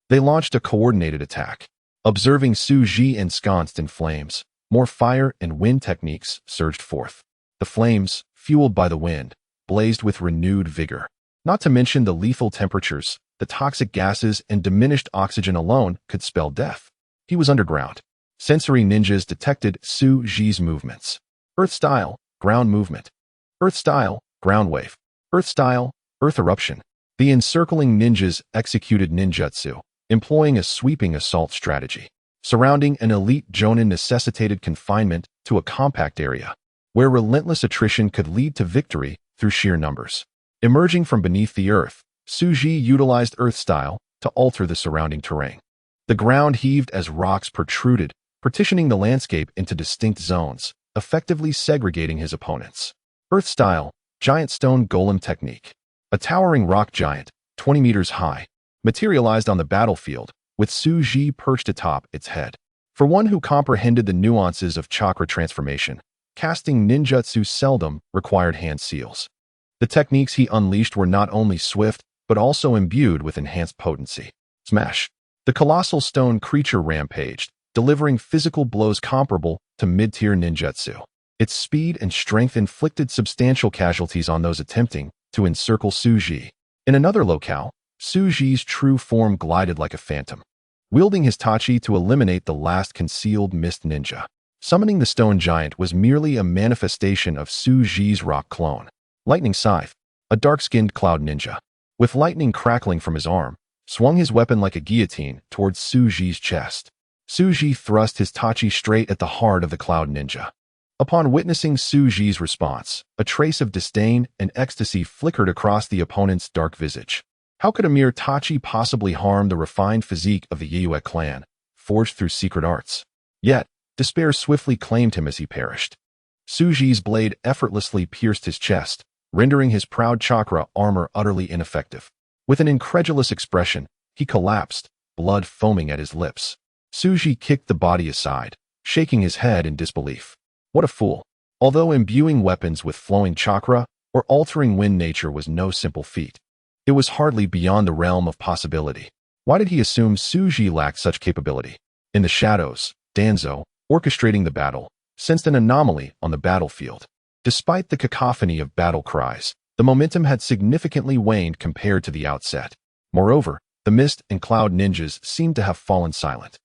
they launched a coordinated attack. Observing Suji ensconced in flames, more fire and wind techniques surged forth. The flames, fueled by the wind, blazed with renewed vigor. Not to mention the lethal temperatures, the toxic gases and diminished oxygen alone could spell death. He was underground. Sensory ninjas detected Suji's movements. Earth style, ground movement. Earth style, ground wave. Earth style, earth eruption. The encircling ninjas executed ninjutsu, employing a sweeping assault strategy. Surrounding an elite jonin necessitated confinement to a compact area, where relentless attrition could lead to victory through sheer numbers. Emerging from beneath the earth, Suji utilized earth style to alter the surrounding terrain. The ground heaved as rocks protruded, partitioning the landscape into distinct zones, effectively segregating his opponents. Earth style, giant stone golem technique. A towering rock giant, 20 meters high, materialized on the battlefield, with Suji perched atop its head. For one who comprehended the nuances of chakra transformation, casting ninjutsu seldom required hand seals. The techniques he unleashed were not only swift, but also imbued with enhanced potency. Smash. The colossal stone creature rampaged, delivering physical blows comparable to mid-tier ninjutsu. Its speed and strength inflicted substantial casualties on those attempting to encircle Suji. In another locale, Suji's true form glided like a phantom, wielding his tachi to eliminate the last concealed mist ninja. Summoning the stone giant was merely a manifestation of Suji's rock clone. Lightning Scythe, a dark-skinned cloud ninja, with lightning crackling from his arm, swung his weapon like a guillotine towards Suji's chest. Suji thrust his tachi straight at the heart of the cloud ninja. Upon witnessing Suji's response, a trace of disdain and ecstasy flickered across the opponent's dark visage. How could a mere tachi possibly harm the refined physique of the Yue clan, forged through secret arts? Yet, Despair swiftly claimed him as he perished. Suji's blade effortlessly pierced his chest, rendering his proud chakra armor utterly ineffective. With an incredulous expression, he collapsed, blood foaming at his lips. Suji kicked the body aside, shaking his head in disbelief. What a fool! Although imbuing weapons with flowing chakra or altering wind nature was no simple feat, it was hardly beyond the realm of possibility. Why did he assume Suji lacked such capability? In the shadows, Danzo, orchestrating the battle, sensed an anomaly on the battlefield. Despite the cacophony of battle cries, the momentum had significantly waned compared to the outset. Moreover, the mist and cloud ninjas seemed to have fallen silent.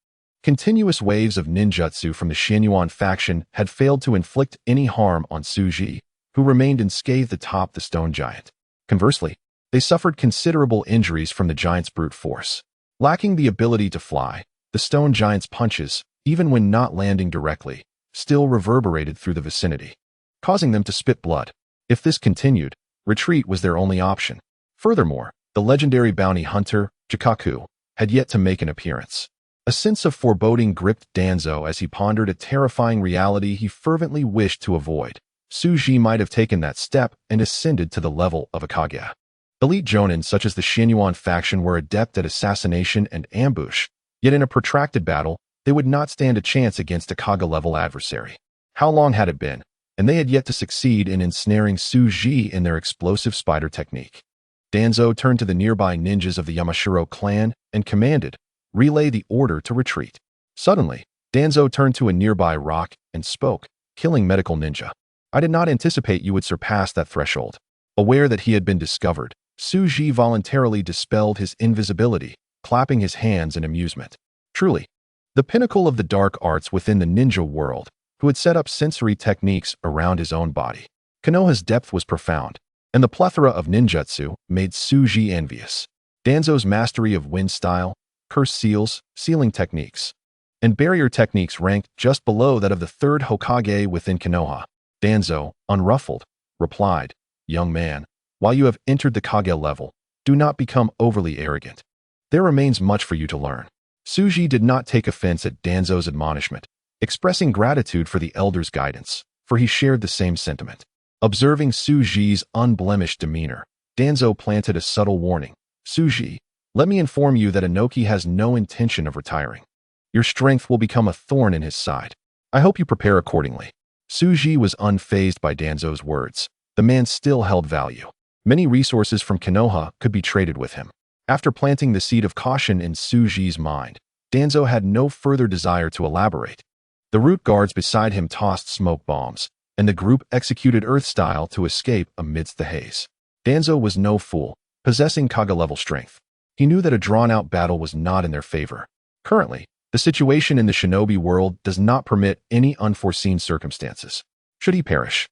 Continuous waves of ninjutsu from the Xianyuan faction had failed to inflict any harm on Suji, who remained unscathed atop the stone giant. Conversely, they suffered considerable injuries from the giant's brute force. Lacking the ability to fly, the stone giant's punches, even when not landing directly, still reverberated through the vicinity, causing them to spit blood. If this continued, retreat was their only option. Furthermore, the legendary bounty hunter, Jikaku, had yet to make an appearance. A sense of foreboding gripped Danzo as he pondered a terrifying reality he fervently wished to avoid. Suji might have taken that step and ascended to the level of a Kage. Elite jonin such as the Xianyuan faction were adept at assassination and ambush, yet in a protracted battle, they would not stand a chance against a Kage-level adversary. How long had it been, and they had yet to succeed in ensnaring Suji in their explosive spider technique. Danzo turned to the nearby ninjas of the Yamashiro clan and commanded, "Relay the order to retreat." Suddenly, Danzo turned to a nearby rock and spoke, "Killing medical ninja. I did not anticipate you would surpass that threshold." Aware that he had been discovered, Suji voluntarily dispelled his invisibility, clapping his hands in amusement. Truly, the pinnacle of the dark arts within the ninja world, who had set up sensory techniques around his own body. Konoha's depth was profound, and the plethora of ninjutsu made Suji envious. Danzo's mastery of wind style, curse seals, sealing techniques, and barrier techniques ranked just below that of the third Hokage within Konoha. Danzo, unruffled, replied, "Young man, while you have entered the Kage level, do not become overly arrogant. There remains much for you to learn." Suji did not take offense at Danzo's admonishment, expressing gratitude for the elder's guidance, for he shared the same sentiment. Observing Suji's unblemished demeanor, Danzo planted a subtle warning. "Suji, let me inform you that Inoki has no intention of retiring. Your strength will become a thorn in his side. I hope you prepare accordingly." Suji was unfazed by Danzo's words. The man still held value. Many resources from Konoha could be traded with him. After planting the seed of caution in Suji's mind, Danzo had no further desire to elaborate. The root guards beside him tossed smoke bombs, and the group executed Earth-style to escape amidst the haze. Danzo was no fool, possessing Kage-level strength. He knew that a drawn-out battle was not in their favor. Currently, the situation in the shinobi world does not permit any unforeseen circumstances. Should he perish,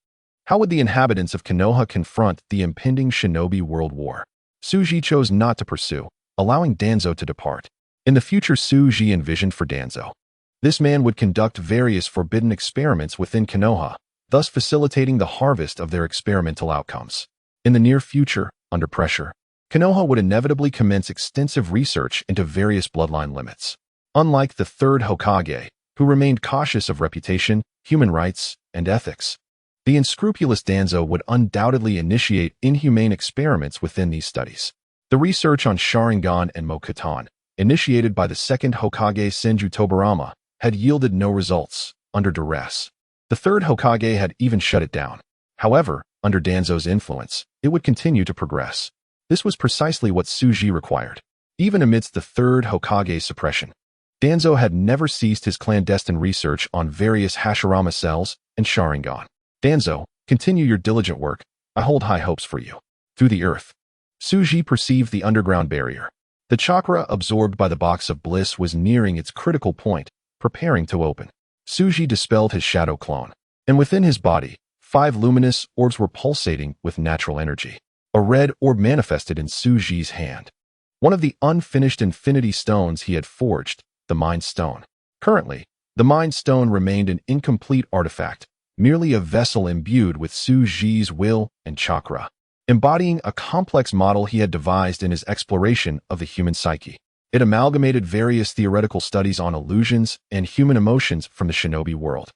how would the inhabitants of Konoha confront the impending shinobi world war? Suji chose not to pursue, allowing Danzo to depart. In the future Suji envisioned for Danzo, this man would conduct various forbidden experiments within Konoha, thus facilitating the harvest of their experimental outcomes. In the near future, under pressure, Konoha would inevitably commence extensive research into various bloodline limits. Unlike the third Hokage, who remained cautious of reputation, human rights, and ethics, the unscrupulous Danzo would undoubtedly initiate inhumane experiments within these studies. The research on Sharingan and Mokuton, initiated by the second Hokage Senju Tobarama, had yielded no results, under duress. The third Hokage had even shut it down. However, under Danzo's influence, it would continue to progress. This was precisely what Suji required. Even amidst the third Hokage's suppression, Danzo had never ceased his clandestine research on various Hashirama cells and Sharingan. "Danzo, continue your diligent work. I hold high hopes for you." Through the earth, Suji perceived the underground barrier. The chakra absorbed by the box of bliss was nearing its critical point, preparing to open. Suji dispelled his shadow clone, and within his body, 5 luminous orbs were pulsating with natural energy. A red orb manifested in Suji's hand, one of the unfinished infinity stones he had forged, the Mind Stone. Currently, the Mind Stone remained an incomplete artifact, merely a vessel imbued with Suji's will and chakra, embodying a complex model he had devised in his exploration of the human psyche. It amalgamated various theoretical studies on illusions and human emotions from the shinobi world.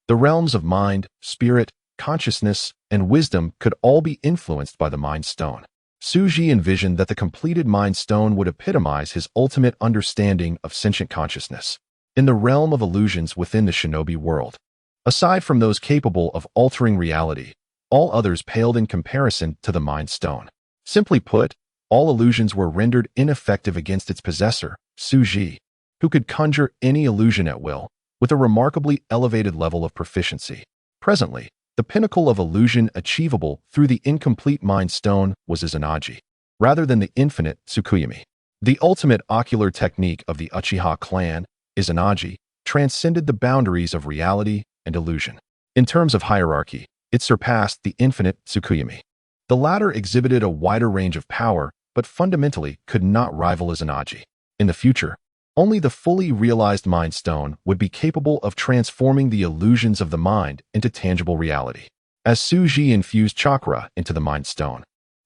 The realms of mind, spirit, consciousness, and wisdom could all be influenced by the Mind Stone. Tsuji envisioned that the completed Mind Stone would epitomize his ultimate understanding of sentient consciousness in the realm of illusions within the shinobi world. Aside from those capable of altering reality, all others paled in comparison to the Mind Stone. Simply put, all illusions were rendered ineffective against its possessor, Tsuji, who could conjure any illusion at will, with a remarkably elevated level of proficiency. Presently, the pinnacle of illusion achievable through the incomplete Mind Stone was Izanagi, rather than the infinite Tsukuyami. The ultimate ocular technique of the Uchiha clan, Izanagi, transcended the boundaries of reality and illusion. In terms of hierarchy, it surpassed the infinite Tsukuyami. The latter exhibited a wider range of power, but fundamentally could not rival Izanagi. In the future, only the fully realized Mind Stone would be capable of transforming the illusions of the mind into tangible reality. As Tsuji infused chakra into the Mind Stone,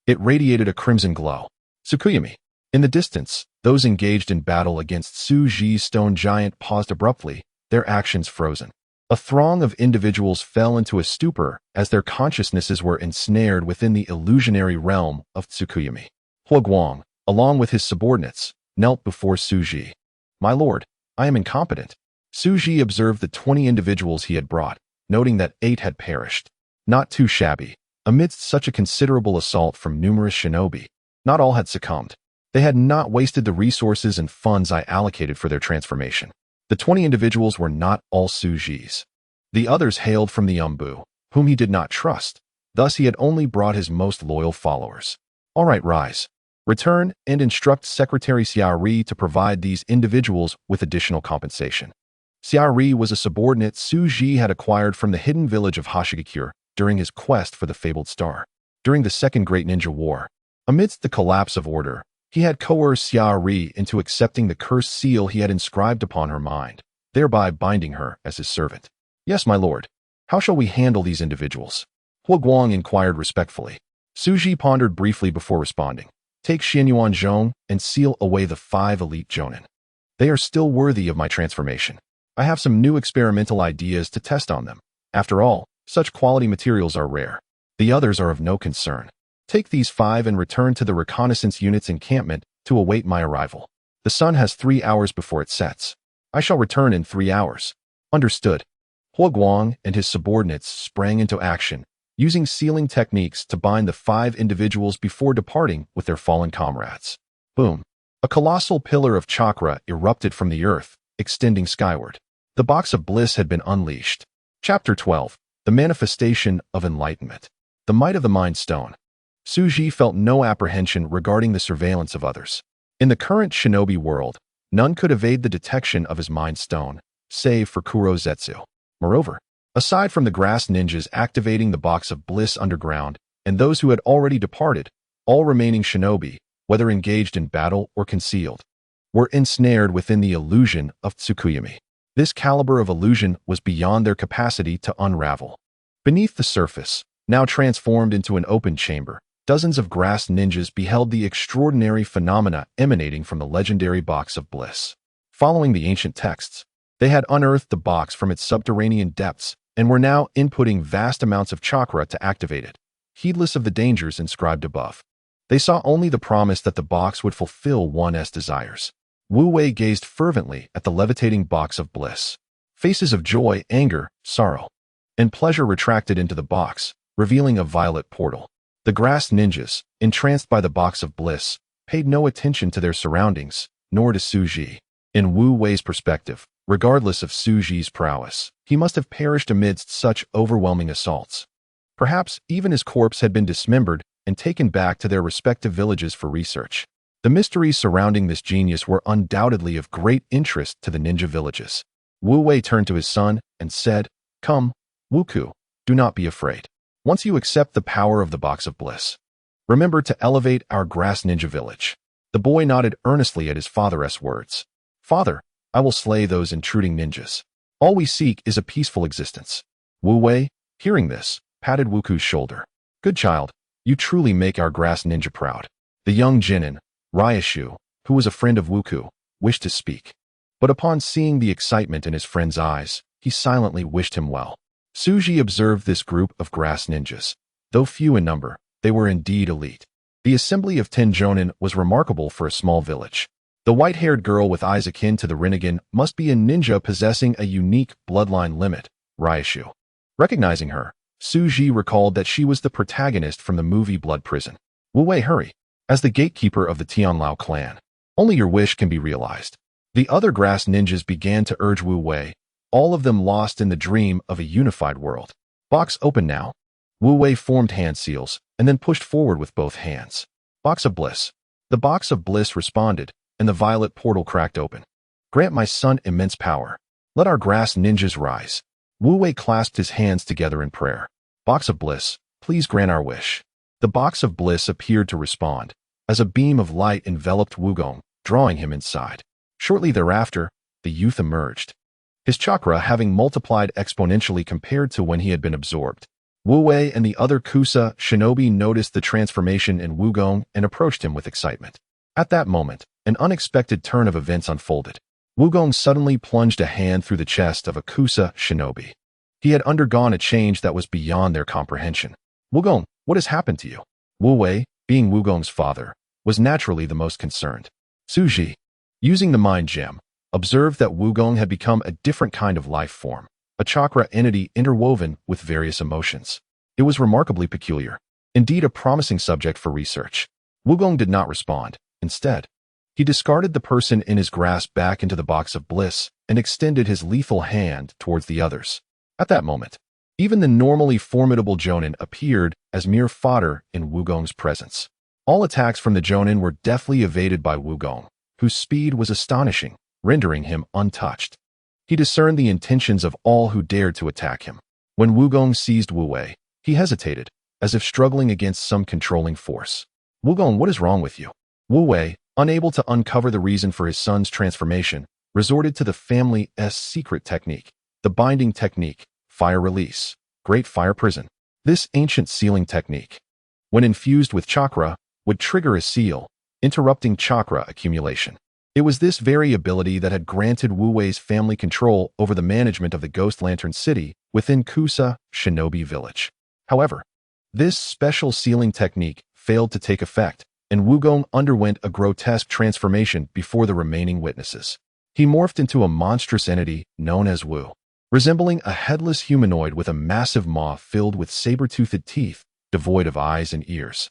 it radiated a crimson glow. Tsukuyami. In the distance, those engaged in battle against Tsuji's stone giant paused abruptly, their actions frozen. A throng of individuals fell into a stupor as their consciousnesses were ensnared within the illusionary realm of Tsukuyami. Huoguang, along with his subordinates, knelt before Tsuji. "My lord, I am incompetent." Tsuji observed the 20 individuals he had brought, noting that 8 had perished. Not too shabby. Amidst such a considerable assault from numerous shinobi, not all had succumbed. They had not wasted the resources and funds I allocated for their transformation. The 20 individuals were not all Tsuji's. The others hailed from the Umbu, whom he did not trust. Thus he had only brought his most loyal followers. "All right, rise. Return and instruct Secretary Xiaori to provide these individuals with additional compensation." Xiaori was a subordinate Tsuji had acquired from the hidden village of Hashigakure during his quest for the fabled star. During the Second Great Ninja War, amidst the collapse of order, he had coerced Xiaori into accepting the cursed seal he had inscribed upon her mind, thereby binding her as his servant. "Yes, my lord. How shall we handle these individuals?" Huoguang inquired respectfully. Tsuji pondered briefly before responding. "Take Xianyuan Zhong and seal away the 5 elite Jonin. They are still worthy of my transformation. I have some new experimental ideas to test on them. After all, such quality materials are rare. The others are of no concern. Take these 5 and return to the reconnaissance unit's encampment to await my arrival. The sun has 3 hours before it sets. I shall return in 3 hours." "Understood." Huoguang and his subordinates sprang into action, using sealing techniques to bind the 5 individuals before departing with their fallen comrades. Boom. A colossal pillar of chakra erupted from the earth, extending skyward. The box of bliss had been unleashed. Chapter 12. The Manifestation of Enlightenment. The Might of the Mind Stone. Tsuji felt no apprehension regarding the surveillance of others. In the current shinobi world, none could evade the detection of his Mind Stone, save for Kuro Zetsu. Moreover, aside from the grass ninjas activating the box of bliss underground and those who had already departed, all remaining shinobi, whether engaged in battle or concealed, were ensnared within the illusion of Tsukuyami. This caliber of illusion was beyond their capacity to unravel. Beneath the surface, now transformed into an open chamber, dozens of grass ninjas beheld the extraordinary phenomena emanating from the legendary box of bliss. Following the ancient texts, they had unearthed the box from its subterranean depths and were now inputting vast amounts of chakra to activate it, heedless of the dangers inscribed above. They saw only the promise that the box would fulfill one's desires. Wu Wei gazed fervently at the levitating box of bliss. Faces of joy, anger, sorrow, and pleasure retracted into the box, revealing a violet portal. The grass ninjas, entranced by the box of bliss, paid no attention to their surroundings, nor to Tsuji. In Wu Wei's perspective, regardless of Tsuji's prowess, he must have perished amidst such overwhelming assaults. Perhaps even his corpse had been dismembered and taken back to their respective villages for research. The mysteries surrounding this genius were undoubtedly of great interest to the ninja villages. Wu Wei turned to his son and said, "Come, Wuku, do not be afraid. Once you accept the power of the box of bliss, remember to elevate our grass ninja village." The boy nodded earnestly at his father's words. "Father, I will slay those intruding ninjas. All we seek is a peaceful existence." Wu Wei, hearing this, patted Wuku's shoulder. "Good child, you truly make our grass ninja proud." The young genin, Ryashu, who was a friend of Wuku, wished to speak. But upon seeing the excitement in his friend's eyes, he silently wished him well. Suji observed this group of grass ninjas. Though few in number, they were indeed elite. The assembly of 10 jonin was remarkable for a small village. The white-haired girl with eyes akin to the Rinnegan must be a ninja possessing a unique bloodline limit, Ryushu. Recognizing her, Suji recalled that she was the protagonist from the movie Blood Prison. Wu Wei, hurry. As the gatekeeper of the Tianlao clan, only your wish can be realized. The other grass ninjas began to urge Wu Wei, all of them lost in the dream of a unified world. Box open now. Wu Wei formed hand seals and then pushed forward with both hands. Box of Bliss. The Box of Bliss responded, and the violet portal cracked open. Grant my son immense power. Let our grass ninjas rise. Wu Wei clasped his hands together in prayer. Box of Bliss, please grant our wish. The Box of Bliss appeared to respond, as a beam of light enveloped Wugong, drawing him inside. Shortly thereafter, the youth emerged, his chakra having multiplied exponentially compared to when he had been absorbed. Wu Wei and the other Kusa shinobi noticed the transformation in Wugong and approached him with excitement. At that moment, an unexpected turn of events unfolded. Wugong suddenly plunged a hand through the chest of a Kusa shinobi. He had undergone a change that was beyond their comprehension. Wugong, what has happened to you? Wu Wei, being Wugong's father, was naturally the most concerned. Suji, using the mind gem, observed that Wugong had become a different kind of life form, a chakra entity interwoven with various emotions. It was remarkably peculiar, indeed a promising subject for research. Wugong did not respond. Instead, he discarded the person in his grasp back into the Box of Bliss and extended his lethal hand towards the others. At that moment, even the normally formidable Jonin appeared as mere fodder in Wugong's presence. All attacks from the Jonin were deftly evaded by Wugong, whose speed was astonishing, rendering him untouched. He discerned the intentions of all who dared to attack him. When Wugong seized Wu Wei, he hesitated, as if struggling against some controlling force. Wugong, what is wrong with you? Wu Wei, unable to uncover the reason for his son's transformation, resorted to the family's secret technique, the binding technique, fire release, great fire prison. This ancient sealing technique, when infused with chakra, would trigger a seal, interrupting chakra accumulation. It was this very ability that had granted Wu Wei's family control over the management of the Ghost Lantern City within Kusa Shinobi Village. However, this special sealing technique failed to take effect, and Wugong underwent a grotesque transformation before the remaining witnesses. He morphed into a monstrous entity known as Wu, resembling a headless humanoid with a massive maw filled with saber-toothed teeth, devoid of eyes and ears.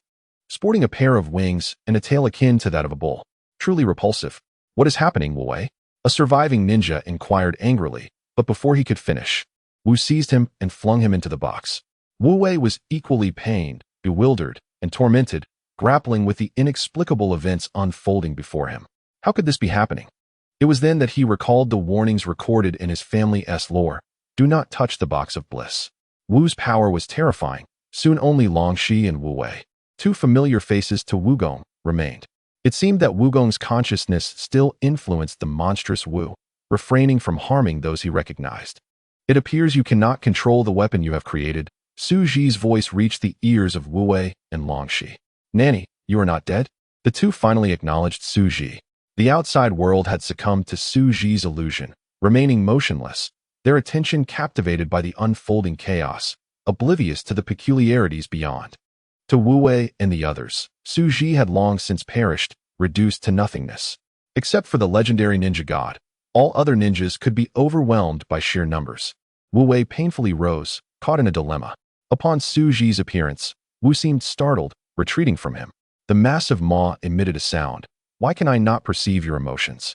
Sporting a pair of wings and a tail akin to that of a bull. Truly repulsive. What is happening, Wu Wei? A surviving ninja inquired angrily, but before he could finish, Wu seized him and flung him into the box. Wu Wei was equally pained, bewildered, and tormented, grappling with the inexplicable events unfolding before him. How could this be happening? It was then that he recalled the warnings recorded in his family's lore. Do not touch the Box of Bliss. Wu's power was terrifying. Soon only Long Shi and Wu Wei, two familiar faces to Wugong, remained. It seemed that Wugong's consciousness still influenced the monstrous Wu, refraining from harming those he recognized. It appears you cannot control the weapon you have created. Su Ji's voice reached the ears of Wu Wei and Long Shi. Nanny, you are not dead? The two finally acknowledged Su Ji. The outside world had succumbed to Su Ji's illusion, remaining motionless, their attention captivated by the unfolding chaos, oblivious to the peculiarities beyond. To Wu Wei and the others, Su Ji had long since perished, reduced to nothingness. Except for the legendary ninja god, all other ninjas could be overwhelmed by sheer numbers. Wu Wei painfully rose, caught in a dilemma. Upon Su Ji's appearance, Wu seemed startled, retreating from him. The massive maw emitted a sound. Why can I not perceive your emotions?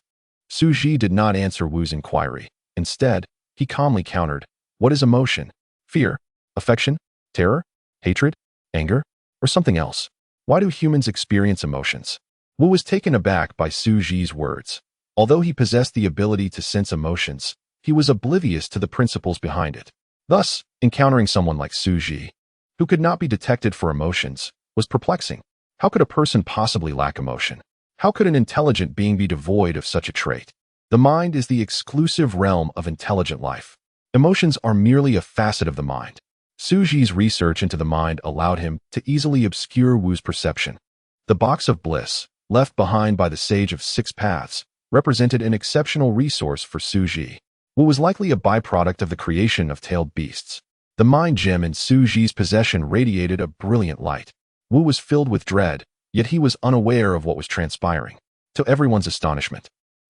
Su Ji did not answer Wu's inquiry. Instead, he calmly countered, what is emotion? Fear? Affection? Terror? Hatred? Anger? Or something else? Why do humans experience emotions? Wu was taken aback by Su Ji's words. Although he possessed the ability to sense emotions, he was oblivious to the principles behind it. Thus, encountering someone like Su Ji, who could not be detected for emotions, was perplexing. How could a person possibly lack emotion? How could an intelligent being be devoid of such a trait? The mind is the exclusive realm of intelligent life. Emotions are merely a facet of the mind. Su Ji's research into the mind allowed him to easily obscure Wu's perception. The Box of Bliss, left behind by the Sage of Six Paths, represented an exceptional resource for Su Ji. Wu was likely a byproduct of the creation of tailed beasts. The mind gem in Su Ji's possession radiated a brilliant light. Wu was filled with dread, yet he was unaware of what was transpiring. To everyone's astonishment,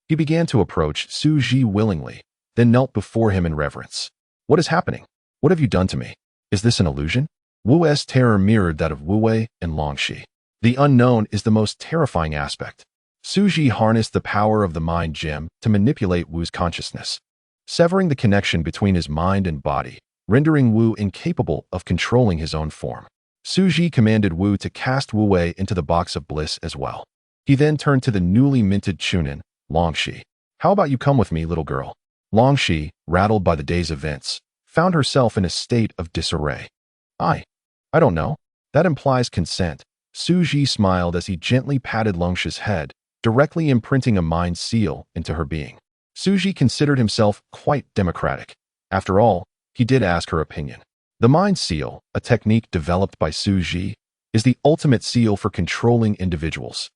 he began to approach Su Ji willingly, then knelt before him in reverence. "What is happening? What have you done to me? Is this an illusion?" Wu's terror mirrored that of Wu Wei and Longxi. The unknown is the most terrifying aspect. Su Ji harnessed the power of the mind gem to manipulate Wu's consciousness, severing the connection between his mind and body, rendering Wu incapable of controlling his own form. Su Ji commanded Wu to cast Wu Wei into the box of bliss as well. He then turned to the newly minted Chunin, Longxi. "How about you come with me, little girl?" Longxi, rattled by the day's events, found herself in a state of disarray. I don't know. That implies consent." Su Ji smiled as he gently patted Longxi's head, directly imprinting a mind seal into her being. Su Ji considered himself quite democratic. After all, he did ask her opinion. The mind seal, a technique developed by Su Ji, is the ultimate seal for controlling individuals.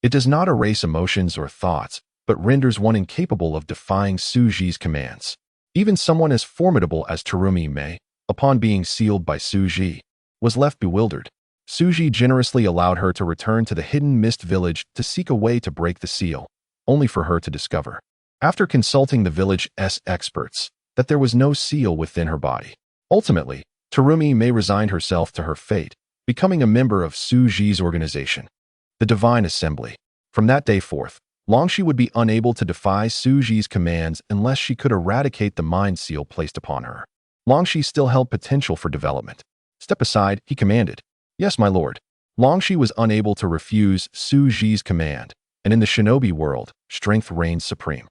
It does not erase emotions or thoughts, but renders one incapable of defying Su Ji's commands. Even someone as formidable as Terumi Mei, upon being sealed by Su Ji, was left bewildered. Su Ji generously allowed her to return to the hidden mist village to seek a way to break the seal, only for her to discover, after consulting the village's experts, that there was no seal within her body. Ultimately, Terumi Mei resigned herself to her fate, becoming a member of Su Ji's organization, the Divine Assembly. From that day forth, Longxi would be unable to defy Su Ji's commands unless she could eradicate the mind seal placed upon her. Longxi still held potential for development. "Step aside," he commanded. "Yes, my lord." Longxi was unable to refuse Su Ji's command, and in the shinobi world, strength reigned supreme.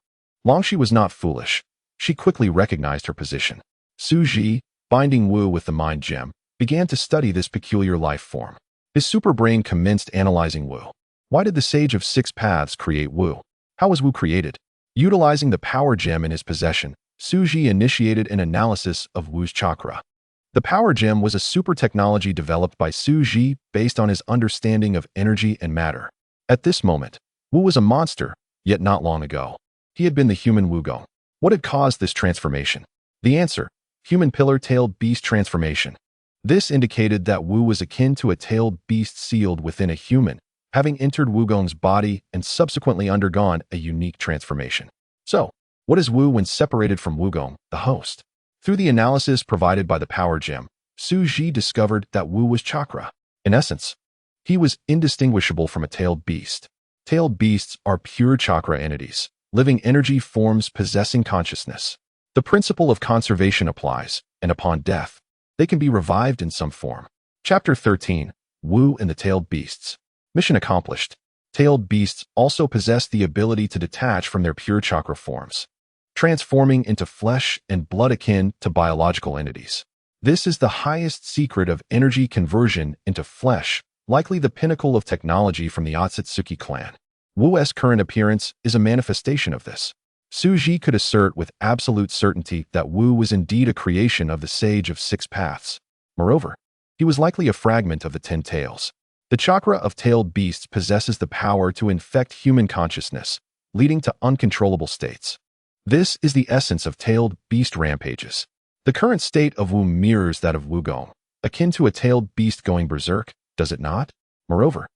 Longxi was not foolish. She quickly recognized her position. Su Ji, binding Wu with the mind gem, began to study this peculiar life form. His superbrain commenced analyzing Wu. Why did the Sage of Six Paths create Wu? How was Wu created? Utilizing the power gem in his possession, Su Ji initiated an analysis of Wu's chakra. The power gem was a super technology developed by Su Ji based on his understanding of energy and matter. At this moment, Wu was a monster, yet not long ago, he had been the human Wugong. What had caused this transformation? The answer: human pillar-tailed beast transformation. This indicated that Wu was akin to a tailed beast sealed within a human, having entered Wugong's body and subsequently undergone a unique transformation. So, what is Wu when separated from Wugong, the host? Through the analysis provided by the power gem, Su Ji discovered that Wu was chakra. In essence, he was indistinguishable from a tailed beast. Tailed beasts are pure chakra entities, living energy forms possessing consciousness. The principle of conservation applies, and upon death, they can be revived in some form. Chapter 13, Wu and the Tailed Beasts. Mission accomplished. Tailed beasts also possess the ability to detach from their pure chakra forms, transforming into flesh and blood akin to biological entities. This is the highest secret of energy conversion into flesh, likely the pinnacle of technology from the Otsutsuki clan. Wu's current appearance is a manifestation of this. Su Ji could assert with absolute certainty that Wu was indeed a creation of the Sage of Six Paths. Moreover, he was likely a fragment of the 10 Tails. The chakra of tailed beasts possesses the power to infect human consciousness, leading to uncontrollable states. This is the essence of tailed beast rampages. The current state of Wu mirrors that of Wugong, akin to a tailed beast going berserk, does it not? Moreover,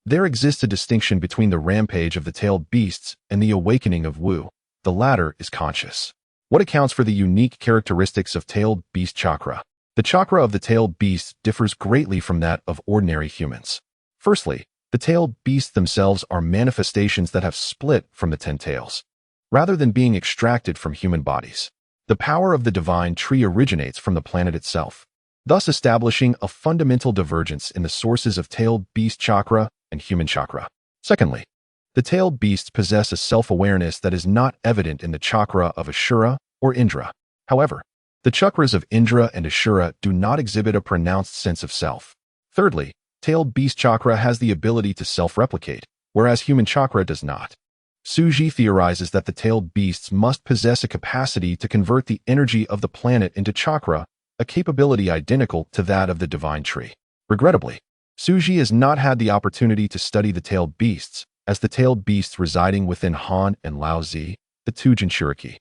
there exists a distinction between the rampage of the tailed beasts and the awakening of Wu. The latter is conscious. What accounts for the unique characteristics of tailed beast chakra? The chakra of the tailed beasts differs greatly from that of ordinary humans. Firstly, the tailed beasts themselves are manifestations that have split from the 10 tails, rather than being extracted from human bodies. The power of the divine tree originates from the planet itself, thus establishing a fundamental divergence in the sources of tailed beast chakra and human chakra. Secondly, the tailed beasts possess a self-awareness that is not evident in the chakra of Ashura or Indra. However, the chakras of Indra and Ashura do not exhibit a pronounced sense of self. Thirdly, tailed beast chakra has the ability to self-replicate, whereas human chakra does not. Su Ji theorizes that the tailed beasts must possess a capacity to convert the energy of the planet into chakra, a capability identical to that of the divine tree. Regrettably, Su Ji has not had the opportunity to study the tailed beasts, as the tailed beasts residing within Han and Lao Zi, the two Jinchuriki,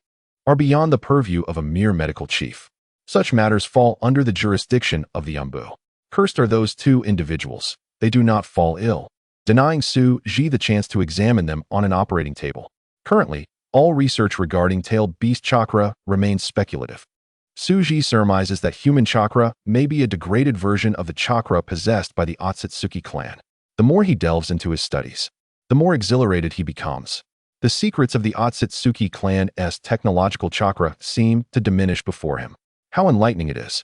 are beyond the purview of a mere medical chief. Such matters fall under the jurisdiction of the Umbu. Cursed are those two individuals. They do not fall ill, denying Su Ji the chance to examine them on an operating table. Currently, all research regarding tailed beast chakra remains speculative. Su Ji surmises that human chakra may be a degraded version of the chakra possessed by the Otsutsuki clan. The more he delves into his studies, the more exhilarated he becomes. The secrets of the Otsutsuki clan's technological chakra seem to diminish before him. How enlightening it is.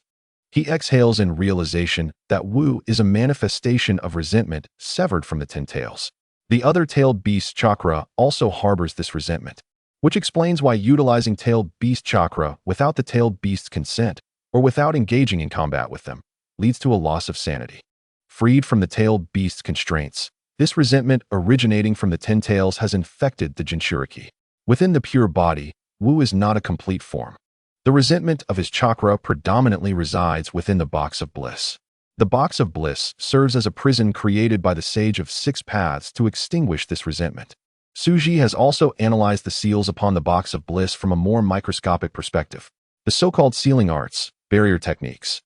He exhales in realization that Wu is a manifestation of resentment severed from the Ten Tails. The other tailed beast chakra also harbors this resentment, which explains why utilizing tailed beast chakra without the tailed beast's consent or without engaging in combat with them leads to a loss of sanity. Freed from the tailed beast's constraints, this resentment originating from the Ten Tails has infected the Jinchuriki. Within the pure body, Wu is not a complete form. The resentment of his chakra predominantly resides within the box of bliss. The box of bliss serves as a prison created by the Sage of Six Paths to extinguish this resentment. Su Ji has also analyzed the seals upon the box of bliss from a more microscopic perspective. The so-called sealing arts, barrier techniques,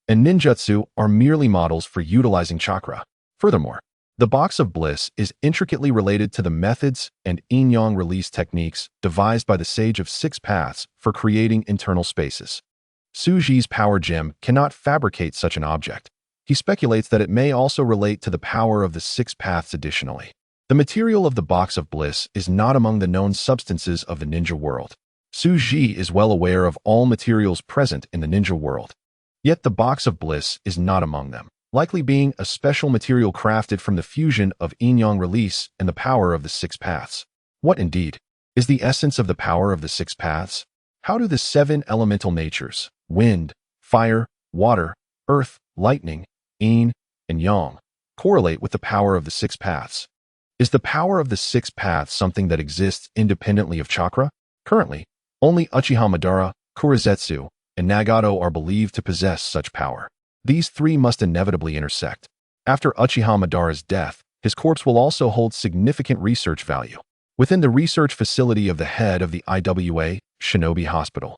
and ninjutsu are merely models for utilizing chakra. Furthermore, the box of bliss is intricately related to the methods and yin-yang release techniques devised by the Sage of Six Paths for creating internal spaces. Su Ji's power gem cannot fabricate such an object. He speculates that it may also relate to the power of the Six Paths additionally. The material of the box of bliss is not among the known substances of the ninja world. Su Ji is well aware of all materials present in the ninja world. Yet the box of bliss is not among them, likely being a special material crafted from the fusion of yin-yang release and the power of the Six Paths. What indeed is the essence of the power of the Six Paths? How do the seven elemental natures, wind, fire, water, earth, lightning, yin, and yang, correlate with the power of the Six Paths? Is the power of the Six Paths something that exists independently of chakra? Currently, only Uchiha Madara, Kurizetsu, and Nagato are believed to possess such power. These three must inevitably intersect. After Uchiha Madara's death, his corpse will also hold significant research value. Within the research facility of the head of the IWA, Shinobi Hospital,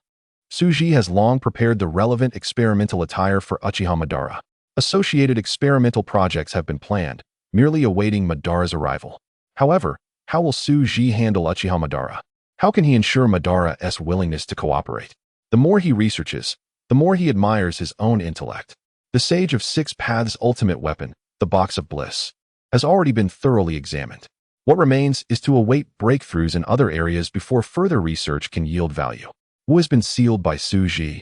Su Ji has long prepared the relevant experimental attire for Uchiha Madara. Associated experimental projects have been planned, merely awaiting Madara's arrival. However, how will Su Ji handle Uchiha Madara? How can he ensure Madara's willingness to cooperate? The more he researches, the more he admires his own intellect. The Sage of Six Paths' ultimate weapon, the Box of Bliss, has already been thoroughly examined. What remains is to await breakthroughs in other areas before further research can yield value. Wu has been sealed by Su Ji,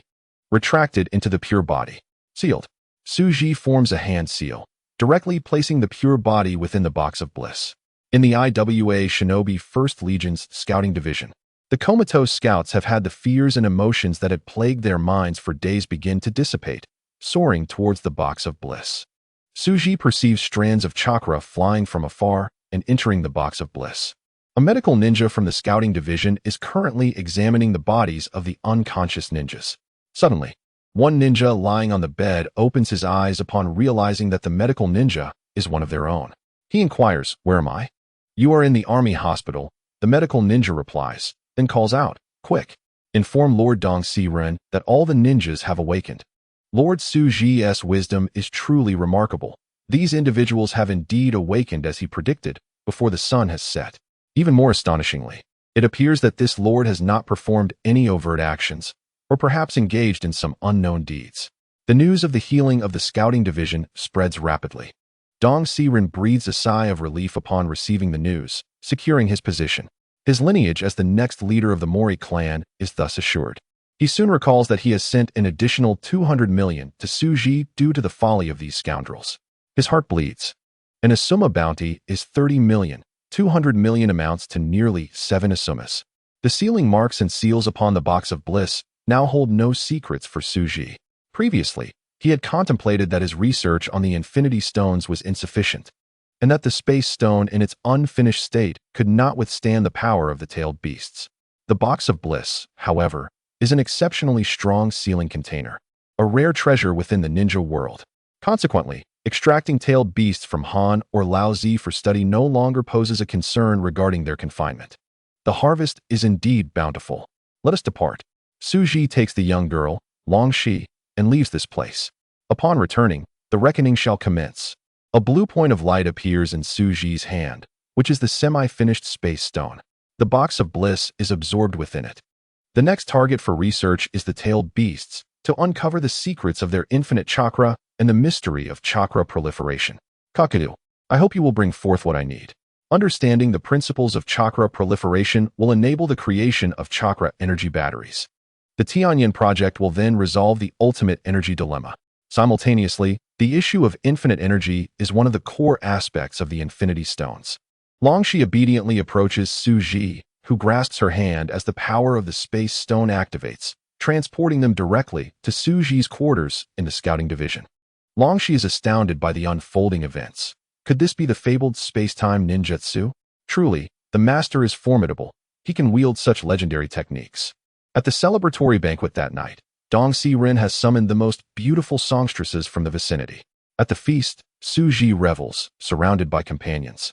retracted into the pure body. Sealed. Su Ji forms a hand seal, directly placing the pure body within the Box of Bliss. In the IWA Shinobi 1st Legion's Scouting Division, the comatose scouts have had the fears and emotions that had plagued their minds for days begin to dissipate, soaring towards the Box of Bliss. Su Ji perceives strands of chakra flying from afar and entering the Box of Bliss. A medical ninja from the Scouting Division is currently examining the bodies of the unconscious ninjas. Suddenly, one ninja lying on the bed opens his eyes upon realizing that the medical ninja is one of their own. He inquires, "Where am I?" "You are in the army hospital," the medical ninja replies, then calls out, "Quick, inform Lord Dou Qi that all the ninjas have awakened." Lord Su Ji's wisdom is truly remarkable. These individuals have indeed awakened as he predicted, before the sun has set. Even more astonishingly, it appears that this lord has not performed any overt actions, or perhaps engaged in some unknown deeds. The news of the healing of the Scouting Division spreads rapidly. Dou Qi breathes a sigh of relief upon receiving the news, securing his position. His lineage as the next leader of the Mori clan is thus assured. He soon recalls that he has sent an additional 200 million to Su Ji due to the folly of these scoundrels. His heart bleeds. An Asuma bounty is 30 million. 200 million amounts to nearly 7 Asumas. The sealing marks and seals upon the Box of Bliss now hold no secrets for Su Ji. Previously, he had contemplated that his research on the Infinity Stones was insufficient, and that the Space Stone in its unfinished state could not withstand the power of the tailed beasts. The Box of Bliss, however, is an exceptionally strong sealing container, a rare treasure within the ninja world. Consequently, Extracting tailed beasts from Han or Laozi for study no longer poses a concern regarding their confinement. The harvest is indeed bountiful. Let us depart. Su Ji takes the young girl, Long Shi, and leaves this place. Upon returning, the reckoning shall commence. A blue point of light appears in Su Ji's hand, which is the semi-finished space stone. The box of bliss is absorbed within it. The next target for research is the tailed beasts, to uncover the secrets of their infinite chakra and the mystery of chakra proliferation. Kakadu, I hope you will bring forth what I need. Understanding the principles of chakra proliferation will enable the creation of chakra energy batteries. The Tianyan project will then resolve the ultimate energy dilemma. Simultaneously, the issue of infinite energy is one of the core aspects of the Infinity Stones. Longshi obediently approaches Su Ji, who grasps her hand as the power of the space stone activates, transporting them directly to Su Ji's quarters in the scouting division. Longshi is astounded by the unfolding events. Could this be the fabled space-time ninjutsu? Truly, the master is formidable. He can wield such legendary techniques. At the celebratory banquet that night, Dong Si-rin has summoned the most beautiful songstresses from the vicinity. At the feast, Su Ji revels, surrounded by companions,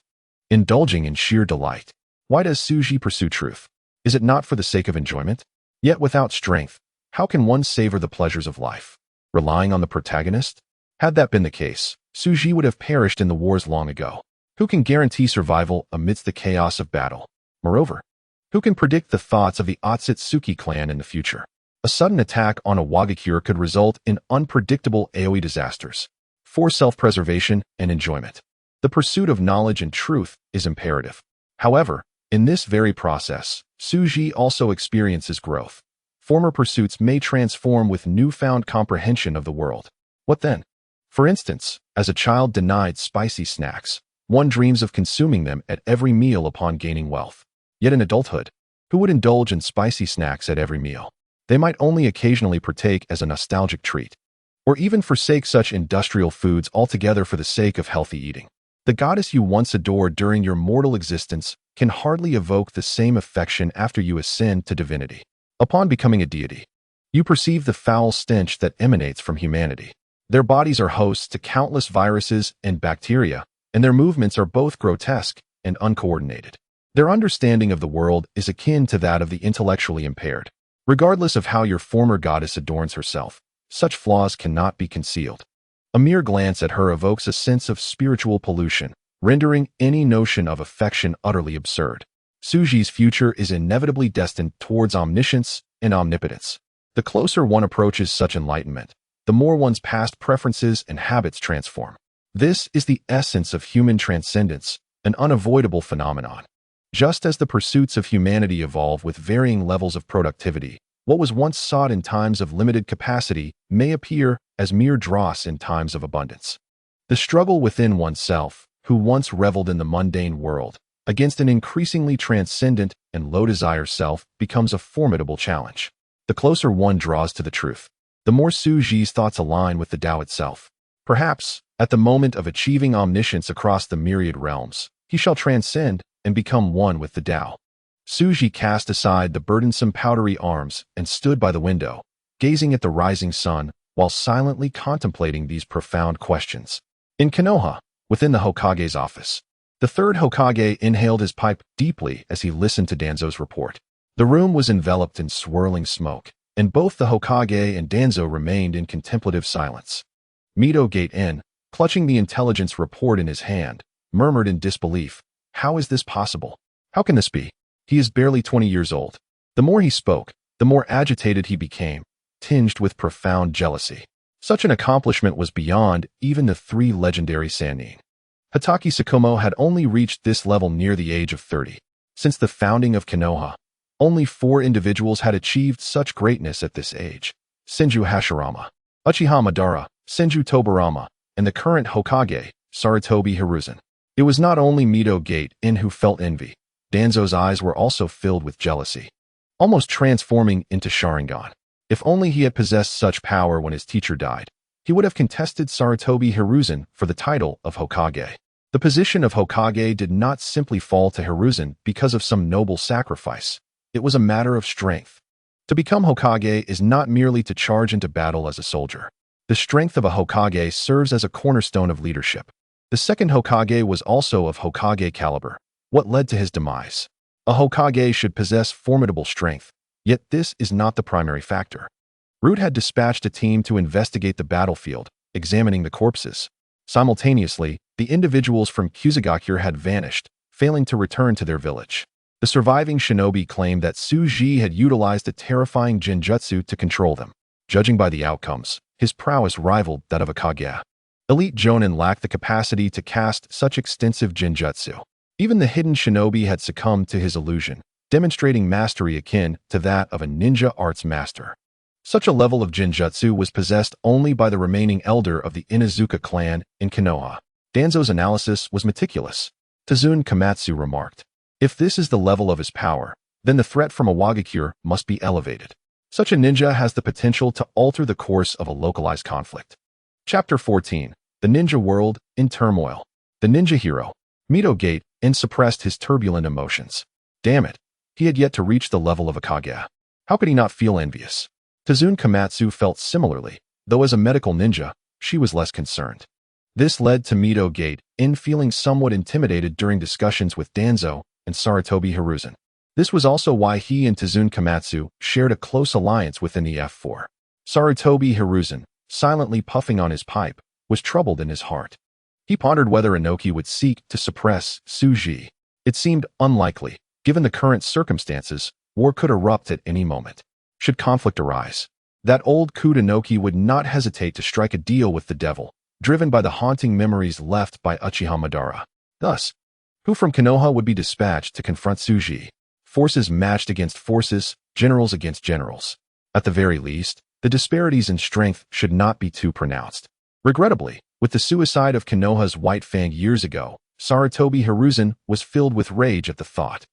indulging in sheer delight. Why does Su Ji pursue truth? Is it not for the sake of enjoyment? Yet without strength, how can one savor the pleasures of life? Relying on the protagonist? Had that been the case, Su Ji would have perished in the wars long ago. Who can guarantee survival amidst the chaos of battle? Moreover, who can predict the thoughts of the Otsutsuki clan in the future? A sudden attack on a Wagakure could result in unpredictable AoE disasters. For self-preservation and enjoyment, the pursuit of knowledge and truth is imperative. However, in this very process, Su Ji also experiences growth. Former pursuits may transform with newfound comprehension of the world. What then? For instance, as a child denied spicy snacks, one dreams of consuming them at every meal upon gaining wealth. Yet in adulthood, who would indulge in spicy snacks at every meal? They might only occasionally partake as a nostalgic treat, or even forsake such industrial foods altogether for the sake of healthy eating. The goddess you once adored during your mortal existence can hardly evoke the same affection after you ascend to divinity. Upon becoming a deity, you perceive the foul stench that emanates from humanity. Their bodies are hosts to countless viruses and bacteria, and their movements are both grotesque and uncoordinated. Their understanding of the world is akin to that of the intellectually impaired. Regardless of how your former goddess adorns herself, such flaws cannot be concealed. A mere glance at her evokes a sense of spiritual pollution, rendering any notion of affection utterly absurd. Su Ji's future is inevitably destined towards omniscience and omnipotence. The closer one approaches such enlightenment, the more one's past preferences and habits transform. This is the essence of human transcendence, an unavoidable phenomenon. Just as the pursuits of humanity evolve with varying levels of productivity, what was once sought in times of limited capacity may appear as mere dross in times of abundance. The struggle within oneself, who once reveled in the mundane world, against an increasingly transcendent and low-desire self becomes a formidable challenge. The closer one draws to the truth, the more Su Ji's thoughts align with the Tao itself. Perhaps, at the moment of achieving omniscience across the myriad realms, he shall transcend and become one with the Tao. Su Ji cast aside the burdensome powdery arms and stood by the window, gazing at the rising sun while silently contemplating these profound questions. In Konoha, within the Hokage's office, the third Hokage inhaled his pipe deeply as he listened to Danzo's report. The room was enveloped in swirling smoke, and both the Hokage and Danzo remained in contemplative silence. Mito Gate In, clutching the intelligence report in his hand, murmured in disbelief, "How is this possible? How can this be? He is barely 20 years old." The more he spoke, the more agitated he became, tinged with profound jealousy. Such an accomplishment was beyond even the three legendary Sannin. Hatake Tsukumo had only reached this level near the age of 30. Since the founding of Konoha, only 4 individuals had achieved such greatness at this age: Senju Hashirama, Uchiha Madara, Senju Tobarama, and the current Hokage, Sarutobi Hiruzen. It was not only Mito Gate In who felt envy. Danzo's eyes were also filled with jealousy, almost transforming into Sharingan. If only he had possessed such power when his teacher died, he would have contested Sarutobi Hiruzen for the title of Hokage. The position of Hokage did not simply fall to Hiruzen because of some noble sacrifice. It was a matter of strength. To become Hokage is not merely to charge into battle as a soldier. The strength of a Hokage serves as a cornerstone of leadership. The second Hokage was also of Hokage caliber. What led to his demise? A Hokage should possess formidable strength, yet this is not the primary factor. Root had dispatched a team to investigate the battlefield, examining the corpses. Simultaneously, the individuals from Kusagakure had vanished, failing to return to their village. The surviving shinobi claimed that Suji had utilized a terrifying genjutsu to control them. Judging by the outcomes, his prowess rivaled that of a Kage. Elite Jonin lacked the capacity to cast such extensive genjutsu. Even the hidden shinobi had succumbed to his illusion, demonstrating mastery akin to that of a ninja arts master. Such a level of genjutsu was possessed only by the remaining elder of the Inuzuka clan in Konoha. Danzo's analysis was meticulous. Tazun Komatsu remarked, "If this is the level of his power, then the threat from Awakens must be elevated. Such a ninja has the potential to alter the course of a localized conflict." Chapter 14. The Ninja World in Turmoil. The ninja hero, Mito Gate, suppressed his turbulent emotions. Damn it, he had yet to reach the level of a Kage. How could he not feel envious? Tazun Komatsu felt similarly, though as a medical ninja, she was less concerned. This led to Mito Gate feeling somewhat intimidated during discussions with Danzo and Sarutobi Hiruzen. This was also why he and Tazun Komatsu shared a close alliance within the F4. Sarutobi Hiruzen, silently puffing on his pipe, was troubled in his heart. He pondered whether Inoki would seek to suppress Suji. It seemed unlikely. Given the current circumstances, war could erupt at any moment. Should conflict arise, that old Inoki would not hesitate to strike a deal with the devil, driven by the haunting memories left by Uchiha Madara. Thus, who from Konoha would be dispatched to confront Suji? Forces matched against forces, generals against generals. At the very least, the disparities in strength should not be too pronounced. Regrettably, with the suicide of Konoha's White Fang years ago, Sarutobi Hiruzen was filled with rage at the thought.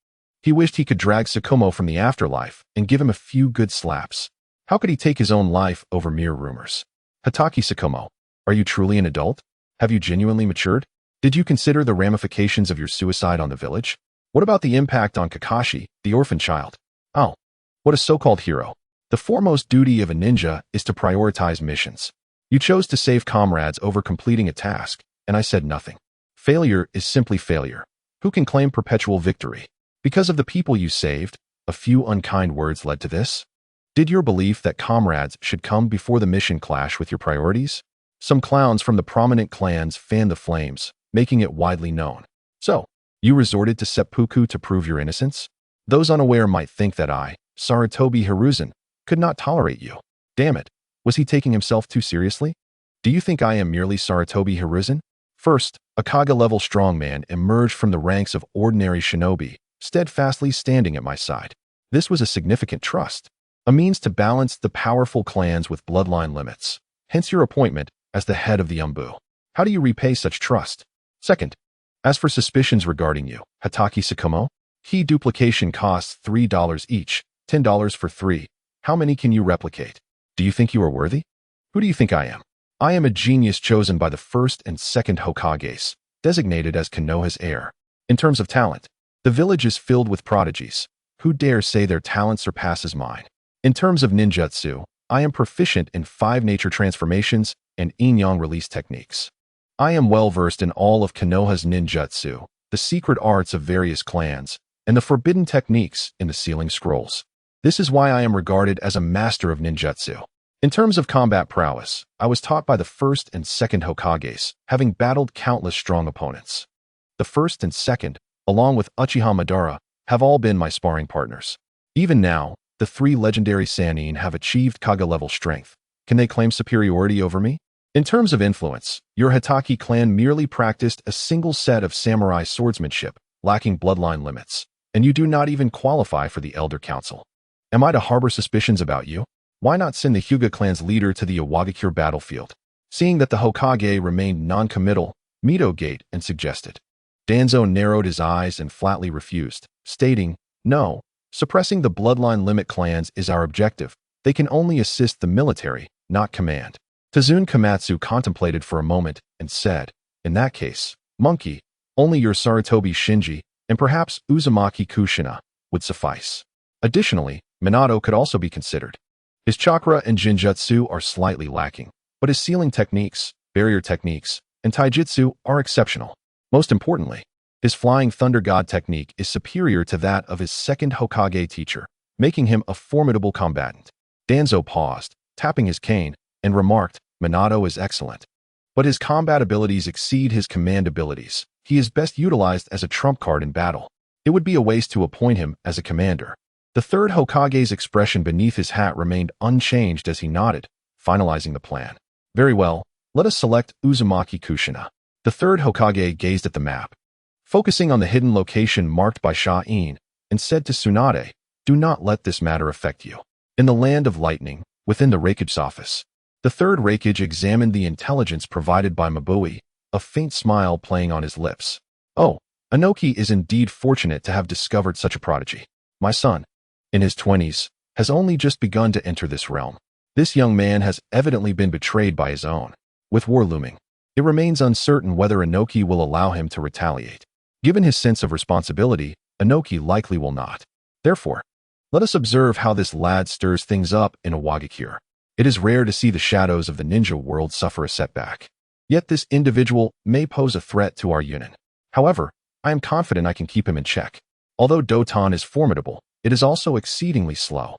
He wished he could drag Tsukumo from the afterlife and give him a few good slaps. How could he take his own life over mere rumors? Hatake Tsukumo, are you truly an adult? Have you genuinely matured? Did you consider the ramifications of your suicide on the village? What about the impact on Kakashi, the orphan child? Oh, what a so-called hero. The foremost duty of a ninja is to prioritize missions. You chose to save comrades over completing a task, and I said nothing. Failure is simply failure. Who can claim perpetual victory? Because of the people you saved, a few unkind words led to this? Did your belief that comrades should come before the mission clash with your priorities? Some clowns from the prominent clans fanned the flames, making it widely known. So, you resorted to seppuku to prove your innocence? Those unaware might think that I, Sarutobi Hiruzen, could not tolerate you. Damn it. Was he taking himself too seriously? Do you think I am merely Sarutobi Hiruzen? First, a Kage-level strongman emerged from the ranks of ordinary shinobi, steadfastly standing at my side. This was a significant trust, a means to balance the powerful clans with bloodline limits. Hence your appointment as the head of the Umbu. How do you repay such trust? Second, as for suspicions regarding you, Hatake Tsukumo, key duplication costs $3 each, $10 for 3. How many can you replicate? Do you think you are worthy? Who do you think I am? I am a genius chosen by the first and second Hokages, designated as Konoha's heir. In terms of talent, the village is filled with prodigies. Who dare say their talent surpasses mine? In terms of ninjutsu, I am proficient in 5 nature transformations and yin-yang release techniques. I am well versed in all of Konoha's ninjutsu, the secret arts of various clans, and the forbidden techniques in the sealing scrolls. This is why I am regarded as a master of ninjutsu. In terms of combat prowess, I was taught by the first and second Hokages, having battled countless strong opponents. The first and second, along with Uchiha Madara, have all been my sparring partners. Even now, the 3 legendary Sannin have achieved Kage-level strength. Can they claim superiority over me? In terms of influence, your Hatake clan merely practiced a single set of samurai swordsmanship, lacking bloodline limits, and you do not even qualify for the Elder Council. Am I to harbor suspicions about you? Why not send the Hyuga clan's leader to the Awakens battlefield? Seeing that the Hokage remained non-committal, Mito Gate suggested. Danzo narrowed his eyes and flatly refused, stating, "No, suppressing the bloodline limit clans is our objective. They can only assist the military, not command." Tazun Komatsu contemplated for a moment and said, "In that case, monkey, only your Sarutobi Shinji and perhaps Uzumaki Kushina would suffice. Additionally, Minato could also be considered. His chakra and genjutsu are slightly lacking. but his sealing techniques, barrier techniques, and taijutsu are exceptional. Most importantly, his flying thunder god technique is superior to that of his second Hokage teacher, making him a formidable combatant. Danzo paused, tapping his cane, and remarked, Minato is excellent. But his combat abilities exceed his command abilities. He is best utilized as a trump card in battle. It would be a waste to appoint him as a commander. The third Hokage's expression beneath his hat remained unchanged as he nodded, finalizing the plan. Very well, let us select Uzumaki Kushina. The third Hokage gazed at the map, focusing on the hidden location marked by Sha-in, and said to Tsunade, do not let this matter affect you. In the land of lightning, within the Raikage's office, the third Raikage examined the intelligence provided by Mabui, a faint smile playing on his lips. Oh, Inoki is indeed fortunate to have discovered such a prodigy. My son, in his 20s, has only just begun to enter this realm. This young man has evidently been betrayed by his own. With war looming, it remains uncertain whether Inoki will allow him to retaliate. Given his sense of responsibility, Inoki likely will not. Therefore, let us observe how this lad stirs things up in Awagakure. It is rare to see the shadows of the ninja world suffer a setback. Yet this individual may pose a threat to our unit. However, I am confident I can keep him in check. Although Doton is formidable, it is also exceedingly slow.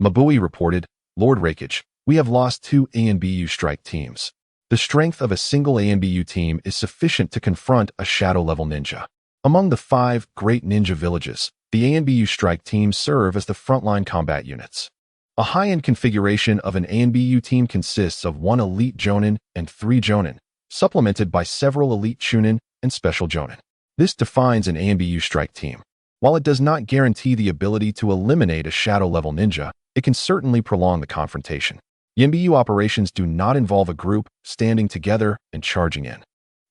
Mabui reported, Lord Raikage, we have lost 2 ANBU strike teams. The strength of a single ANBU team is sufficient to confront a shadow-level ninja. Among the 5 great ninja villages, the ANBU strike teams serve as the frontline combat units. A high-end configuration of an ANBU team consists of 1 elite jonin and 3 jonin, supplemented by several elite chunin and special jonin. This defines an ANBU strike team. While it does not guarantee the ability to eliminate a shadow-level ninja, it can certainly prolong the confrontation. YNBU operations do not involve a group standing together and charging in.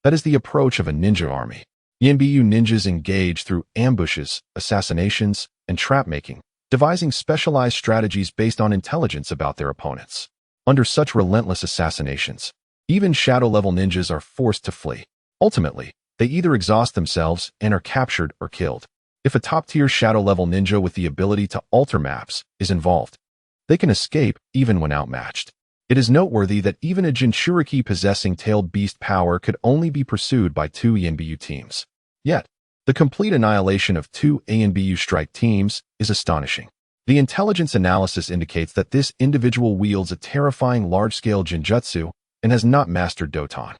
That is the approach of a ninja army. YNBU ninjas engage through ambushes, assassinations, and trap-making, devising specialized strategies based on intelligence about their opponents. Under such relentless assassinations, even shadow-level ninjas are forced to flee. Ultimately, they either exhaust themselves and are captured or killed. If a top-tier shadow-level ninja with the ability to alter maps is involved, they can escape even when outmatched. It is noteworthy that even a Jinchuriki possessing tailed beast power could only be pursued by 2 YNBU teams. Yet, the complete annihilation of 2 ANBU strike teams is astonishing. The intelligence analysis indicates that this individual wields a terrifying large-scale Jinjutsu and has not mastered Doton.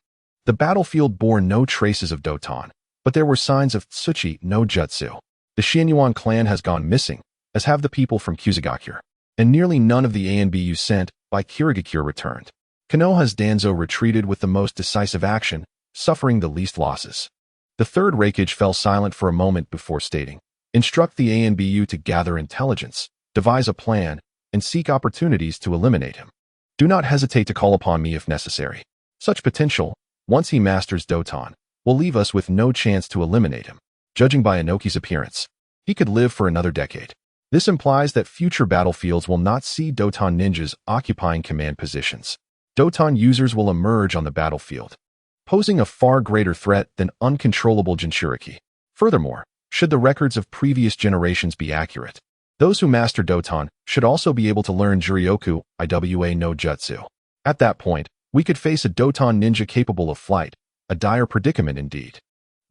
The battlefield bore no traces of Doton, but there were signs of Tsuchi no Jutsu. The Xianyuan clan has gone missing, as have the people from Kusagakure, and nearly none of the ANBU sent by Kirigakure returned. Konoha's Danzo retreated with the most decisive action, suffering the least losses. The third Raikage fell silent for a moment before stating, instruct the ANBU to gather intelligence, devise a plan, and seek opportunities to eliminate him. Do not hesitate to call upon me if necessary. Such potential, once he masters Doton, will leave us with no chance to eliminate him. Judging by Inoki's appearance, he could live for another decade. This implies that future battlefields will not see Doton ninjas occupying command positions. Doton users will emerge on the battlefield, posing a far greater threat than uncontrollable Jinchuriki. Furthermore, should the records of previous generations be accurate, those who master Doton should also be able to learn Juryoku Iwa no Jutsu. At that point, we could face a Doton ninja capable of flight, a dire predicament indeed.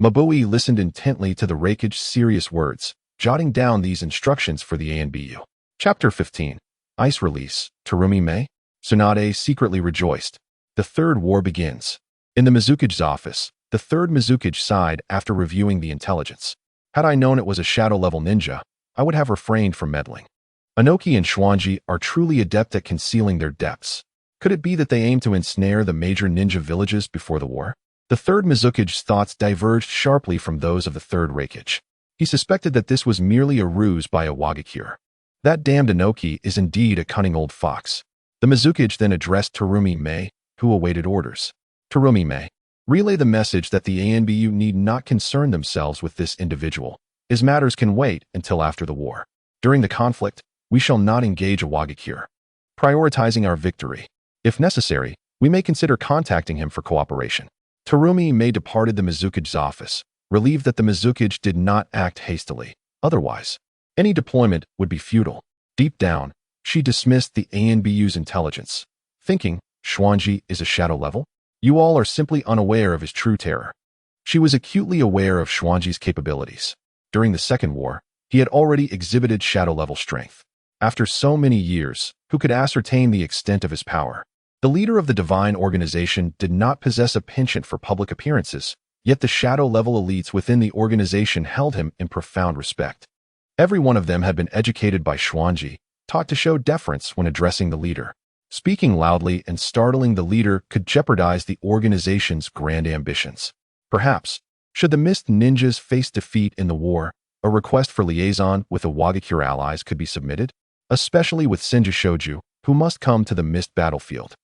Mabui listened intently to the Raikage's serious words, jotting down these instructions for the ANBU. Chapter 15. Ice Release, Terumi Mei? Tsunade secretly rejoiced. The third war begins. In the Mizukage's office, the third Mizukage sighed after reviewing the intelligence. Had I known it was a shadow-level ninja, I would have refrained from meddling. Inoki and Shuanji are truly adept at concealing their depths. Could it be that they aim to ensnare the major ninja villages before the war? The third Mizukage's thoughts diverged sharply from those of the third Raikage. He suspected that this was merely a ruse by Awagakure. That damned Inoki is indeed a cunning old fox. The Mizukage then addressed Terumi Mei, who awaited orders. Terumi Mei, relay the message that the ANBU need not concern themselves with this individual. His matters can wait until after the war. During the conflict, we shall not engage Awagakure, prioritizing our victory. If necessary, we may consider contacting him for cooperation. Terumi Mei departed the Mizukage's office, relieved that the Mizukage did not act hastily. Otherwise, any deployment would be futile. Deep down, she dismissed the ANBU's intelligence, thinking, Xuanji is a shadow level? You all are simply unaware of his true terror. She was acutely aware of Xuanji's capabilities. During the Second War, he had already exhibited shadow-level strength. After so many years, who could ascertain the extent of his power? The leader of the divine organization did not possess a penchant for public appearances, yet the shadow-level elites within the organization held him in profound respect. Every one of them had been educated by Xuanji, taught to show deference when addressing the leader. Speaking loudly and startling the leader could jeopardize the organization's grand ambitions. Perhaps, should the Mist Ninjas face defeat in the war, a request for liaison with the Awakens allies could be submitted, especially with Senju Shoju, who must come to the Mist battlefield.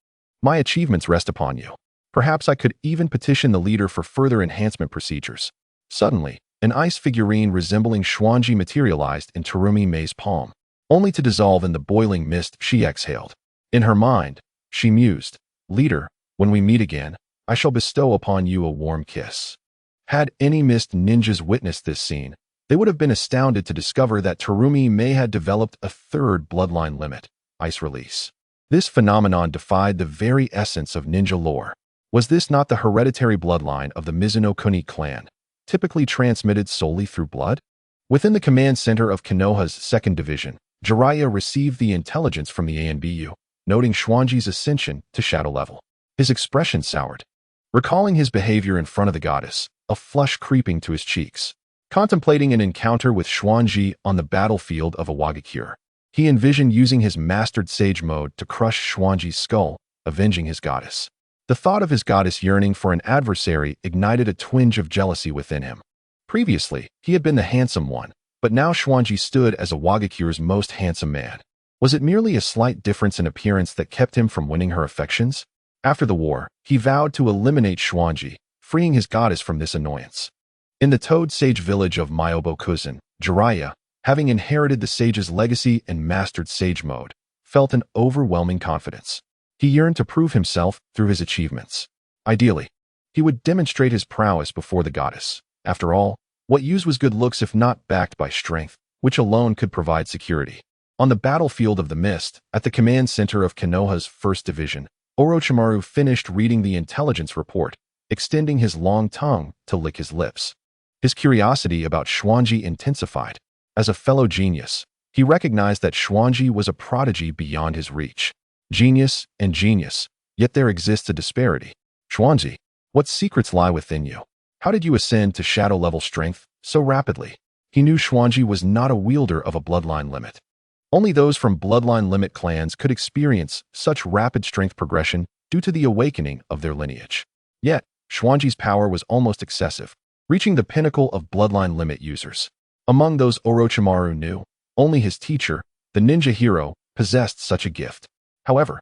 My achievements rest upon you. Perhaps I could even petition the leader for further enhancement procedures. Suddenly, an ice figurine resembling Xuanji materialized in Terumi Mei's palm, only to dissolve in the boiling mist she exhaled. In her mind, she mused, "Leader, when we meet again, I shall bestow upon you a warm kiss." Had any Mist Ninjas witnessed this scene, they would have been astounded to discover that Terumi Mei had developed a third bloodline limit, ice release. This phenomenon defied the very essence of ninja lore. Was this not the hereditary bloodline of the Mizuno Kuni clan, typically transmitted solely through blood? Within the command center of Konoha's 2nd Division, Jiraiya received the intelligence from the ANBU, noting Xuanji's ascension to shadow level. His expression soured. Recalling his behavior in front of the goddess, a flush creeping to his cheeks. Contemplating an encounter with Xuanji on the battlefield of Awakens, he envisioned using his mastered sage mode to crush Xuanji's skull, avenging his goddess. The thought of his goddess yearning for an adversary ignited a twinge of jealousy within him. Previously, he had been the handsome one, but now Xuanji stood as Awakens' most handsome man. Was it merely a slight difference in appearance that kept him from winning her affections? After the war, he vowed to eliminate Xuanji, freeing his goddess from this annoyance. In the Toad Sage village of Myobokuzen, Jiraiya, having inherited the sage's legacy and mastered sage mode, felt an overwhelming confidence. He yearned to prove himself through his achievements. Ideally, he would demonstrate his prowess before the goddess. After all, what use was good looks if not backed by strength, which alone could provide security? On the battlefield of the Mist, at the command center of Konoha's 1st Division, Orochimaru finished reading the intelligence report, extending his long tongue to lick his lips. His curiosity about Xuanji intensified. As a fellow genius, he recognized that Xuanji was a prodigy beyond his reach. Genius and genius, yet there exists a disparity. Xuanji, what secrets lie within you? How did you ascend to shadow-level strength so rapidly? He knew Xuanji was not a wielder of a bloodline limit. Only those from bloodline limit clans could experience such rapid strength progression due to the awakening of their lineage. Yet, Xuanji's power was almost excessive, reaching the pinnacle of bloodline limit users. Among those Orochimaru knew, only his teacher, the ninja hero, possessed such a gift. However,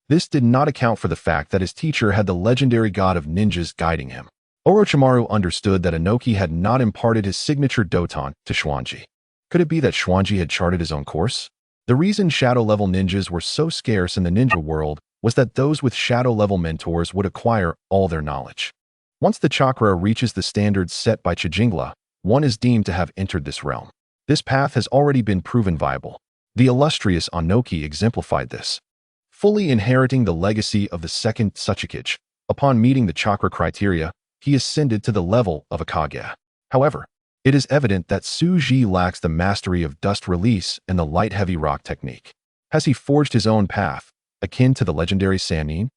this did not account for the fact that his teacher had the legendary god of ninjas guiding him. Orochimaru understood that Inoki had not imparted his signature Doton to Xuanji. Could it be that Xuanji had charted his own course? The reason shadow-level ninjas were so scarce in the ninja world was that those with shadow-level mentors would acquire all their knowledge. Once the chakra reaches the standards set by Chijingla, one is deemed to have entered this realm. This path has already been proven viable. The illustrious Onoki exemplified this. Fully inheriting the legacy of the 2nd Tsuchikage, upon meeting the chakra criteria, he ascended to the level of a Kage. However, it is evident that Suji lacks the mastery of dust release and the light-heavy rock technique. Has he forged his own path, akin to the legendary Sannin?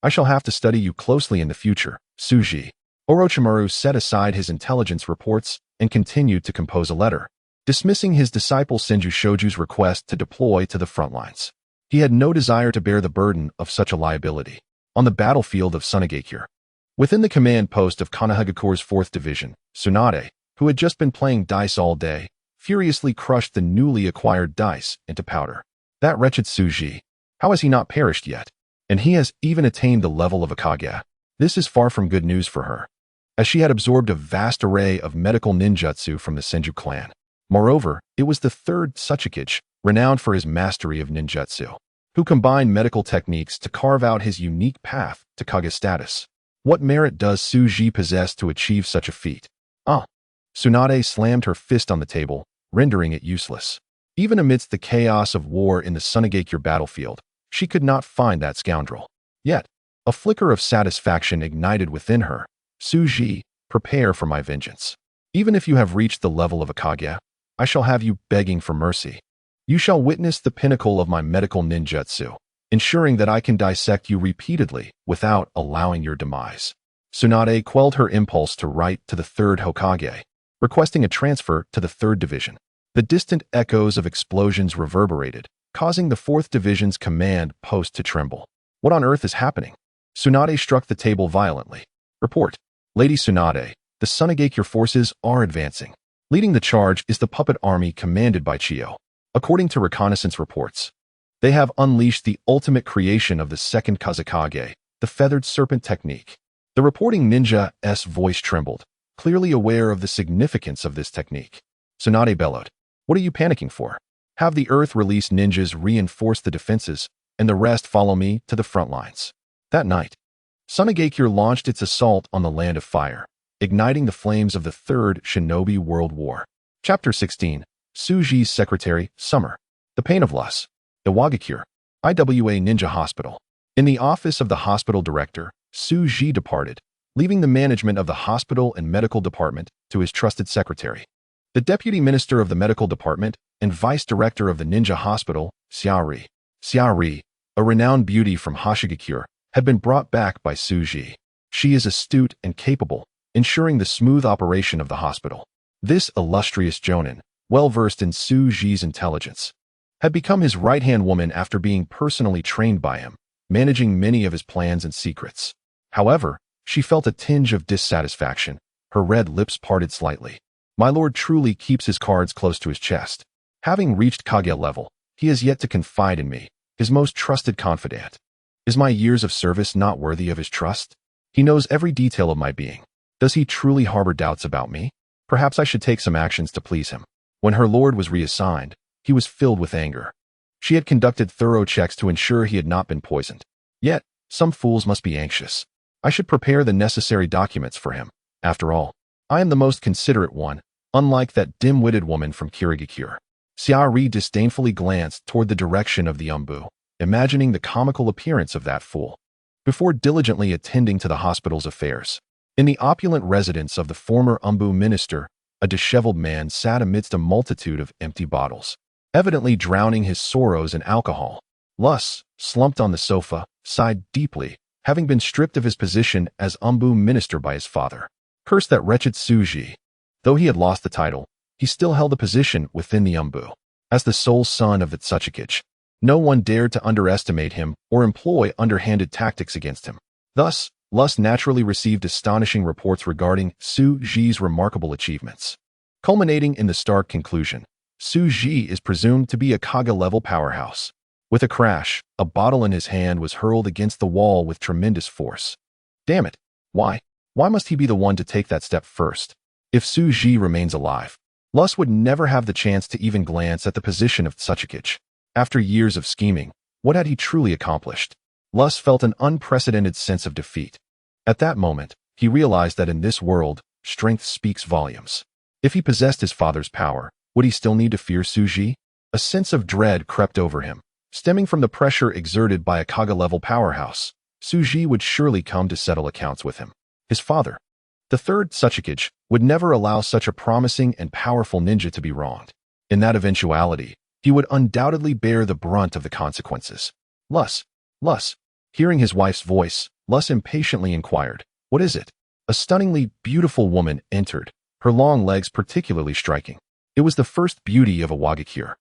I shall have to study you closely in the future, Suji. Orochimaru set aside his intelligence reports and continued to compose a letter, dismissing his disciple Senju Shoju's request to deploy to the front lines. He had no desire to bear the burden of such a liability. On the battlefield of Sunagakure, within the command post of Konohagakure's 4th Division, Tsunade, who had just been playing dice all day, furiously crushed the newly acquired dice into powder. That wretched Suji, how has he not perished yet? And he has even attained the level of a Kage. This is far from good news for her, as she had absorbed a vast array of medical ninjutsu from the Senju clan. Moreover, it was the 3rd Tsuchikage, renowned for his mastery of ninjutsu, who combined medical techniques to carve out his unique path to Kage status. What merit does Suji possess to achieve such a feat? Tsunade slammed her fist on the table, rendering it useless. Even amidst the chaos of war in the Sunagakure battlefield, she could not find that scoundrel. Yet, a flicker of satisfaction ignited within her. Tsuji, prepare for my vengeance. Even if you have reached the level of a Kage, I shall have you begging for mercy. You shall witness the pinnacle of my medical ninjutsu, ensuring that I can dissect you repeatedly without allowing your demise. Tsunade quelled her impulse to write to the third Hokage, requesting a transfer to the 3rd Division. The distant echoes of explosions reverberated, causing the 4th Division's command post to tremble. What on earth is happening? Tsunade struck the table violently. Report. Lady Tsunade, the Sunigakure forces are advancing. Leading the charge is the puppet army commanded by Chiyo. According to reconnaissance reports, they have unleashed the ultimate creation of the 2nd Kazekage, the feathered serpent technique. The reporting ninja's voice trembled, clearly aware of the significance of this technique. Tsunade bellowed. What are you panicking for? Have the Earth release ninjas reinforce the defenses, and the rest follow me to the front lines. That night, Sunigakure launched its assault on the Land of Fire, igniting the flames of the 3rd Shinobi World War. Chapter 16. Tsuji's Secretary, Summer. The Pain of Loss. Iwagakure, IWA Ninja Hospital. In the office of the hospital director, Tsuji departed, leaving the management of the hospital and medical department to his trusted secretary. The deputy minister of the medical department and vice director of the ninja hospital, Xiaori. Xiaori, a renowned beauty from Hoshigakure, had been brought back by Tsuji. She is astute and capable, ensuring the smooth operation of the hospital. This illustrious jonin, well-versed in Tsuji's intelligence, had become his right-hand woman after being personally trained by him, managing many of his plans and secrets. However, she felt a tinge of dissatisfaction. Her red lips parted slightly. My lord truly keeps his cards close to his chest. Having reached Kage level, he has yet to confide in me, his most trusted confidant. Is my years of service not worthy of his trust? He knows every detail of my being. Does he truly harbor doubts about me? Perhaps I should take some actions to please him. When her lord was reassigned, he was filled with anger. She had conducted thorough checks to ensure he had not been poisoned. Yet, some fools must be anxious. I should prepare the necessary documents for him. After all, I am the most considerate one, unlike that dim-witted woman from Kirigakure. Xiaori disdainfully glanced toward the direction of the Umbu, imagining the comical appearance of that fool, before diligently attending to the hospital's affairs. In the opulent residence of the former Umbu minister, a disheveled man sat amidst a multitude of empty bottles, evidently drowning his sorrows in alcohol. Lus, slumped on the sofa, sighed deeply, having been stripped of his position as Umbu minister by his father. Curse that wretched Tsuji. Though he had lost the title, he still held a position within the Umbu. As the sole son of the Otsutsuki, no one dared to underestimate him or employ underhanded tactics against him. Thus, Lus naturally received astonishing reports regarding Tsuji's remarkable achievements, culminating in the stark conclusion: Tsuji is presumed to be a Kage-level powerhouse. With a crash, a bottle in his hand was hurled against the wall with tremendous force. Damn it! Why must he be the one to take that step first? If Tsuji remains alive, Lus would never have the chance to even glance at the position of Otsutsuki. After years of scheming, what had he truly accomplished? Lus felt an unprecedented sense of defeat. At that moment, he realized that in this world, strength speaks volumes. If he possessed his father's power, would he still need to fear Tsuji? A sense of dread crept over him, stemming from the pressure exerted by a Kage-level powerhouse. Tsuji would surely come to settle accounts with him. His father, the 3rd Otsutsuki, would never allow such a promising and powerful ninja to be wronged. In that eventuality, he would undoubtedly bear the brunt of the consequences. Lus. Hearing his wife's voice, Lus impatiently inquired, "What is it?" A stunningly beautiful woman entered, her long legs particularly striking. It was the first beauty of Iwagakure,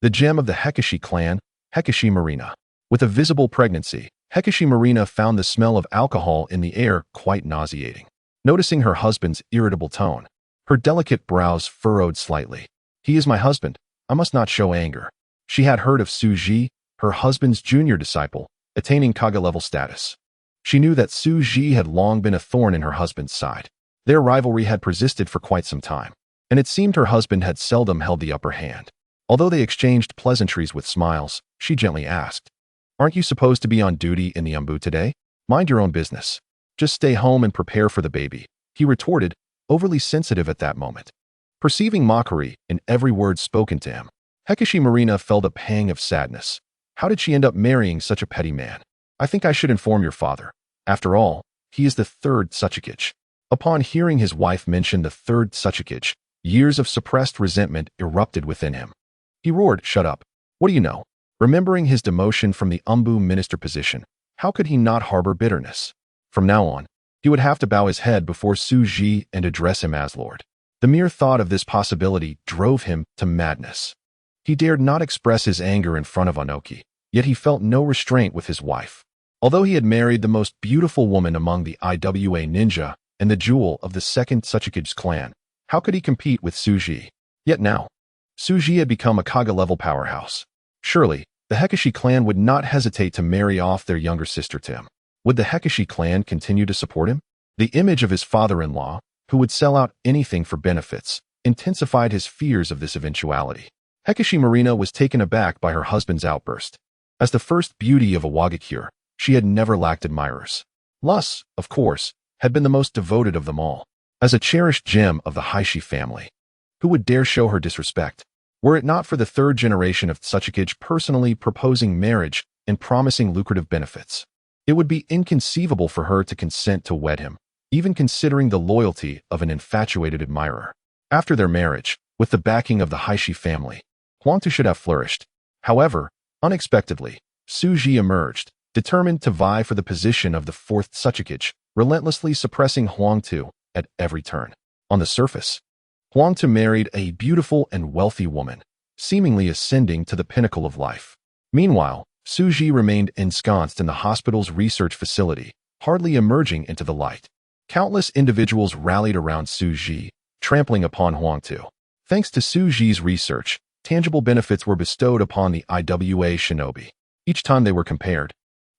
the gem of the Hekishi clan, Hekishi Marina. With a visible pregnancy, Hekishi Marina found the smell of alcohol in the air quite nauseating. Noticing her husband's irritable tone, her delicate brows furrowed slightly. He is my husband. I must not show anger. She had heard of Tsuji, her husband's junior disciple, attaining Kage-level status. She knew that Tsuji had long been a thorn in her husband's side. Their rivalry had persisted for quite some time, and it seemed her husband had seldom held the upper hand. Although they exchanged pleasantries with smiles, she gently asked, "Aren't you supposed to be on duty in the Umbu today? Mind your own business. Just stay home and prepare for the baby," he retorted, overly sensitive at that moment. Perceiving mockery in every word spoken to him, Hekishi Marina felt a pang of sadness. How did she end up marrying such a petty man? I think I should inform your father. After all, he is the third Otsutsuki." Upon hearing his wife mention the third Otsutsuki, years of suppressed resentment erupted within him. He roared, "Shut up. What do you know?" Remembering his demotion from the Umbu minister position, how could he not harbor bitterness? From now on, he would have to bow his head before Suji and address him as Lord. The mere thought of this possibility drove him to madness. He dared not express his anger in front of Onoki, yet he felt no restraint with his wife. Although he had married the most beautiful woman among the IWA ninja and the jewel of the second Otsutsuki's clan, how could he compete with Suji? Yet now, Suji had become a Kaga-level powerhouse. Surely, the Hekishi clan would not hesitate to marry off their younger sister to him. Would the Hekishi clan continue to support him? The image of his father-in-law, who would sell out anything for benefits, intensified his fears of this eventuality. Hekishi Marina was taken aback by her husband's outburst. As the first beauty of Awakens, she had never lacked admirers. Lus, of course, had been the most devoted of them all. As a cherished gem of the Heishi family, who would dare show her disrespect? Were it not for the third generation of Otsutsuki personally proposing marriage and promising lucrative benefits, it would be inconceivable for her to consent to wed him, even considering the loyalty of an infatuated admirer. After their marriage, with the backing of the Heishi family, Huangtu should have flourished. However, unexpectedly, Suji emerged, determined to vie for the position of the fourth Otsutsuki, relentlessly suppressing Huangtu at every turn. On the surface, Huangtu married a beautiful and wealthy woman, seemingly ascending to the pinnacle of life. Meanwhile, Suji remained ensconced in the hospital's research facility, hardly emerging into the light. Countless individuals rallied around Suji, trampling upon Huangtu. Thanks to Suji's research, tangible benefits were bestowed upon the IWA shinobi. Each time they were compared,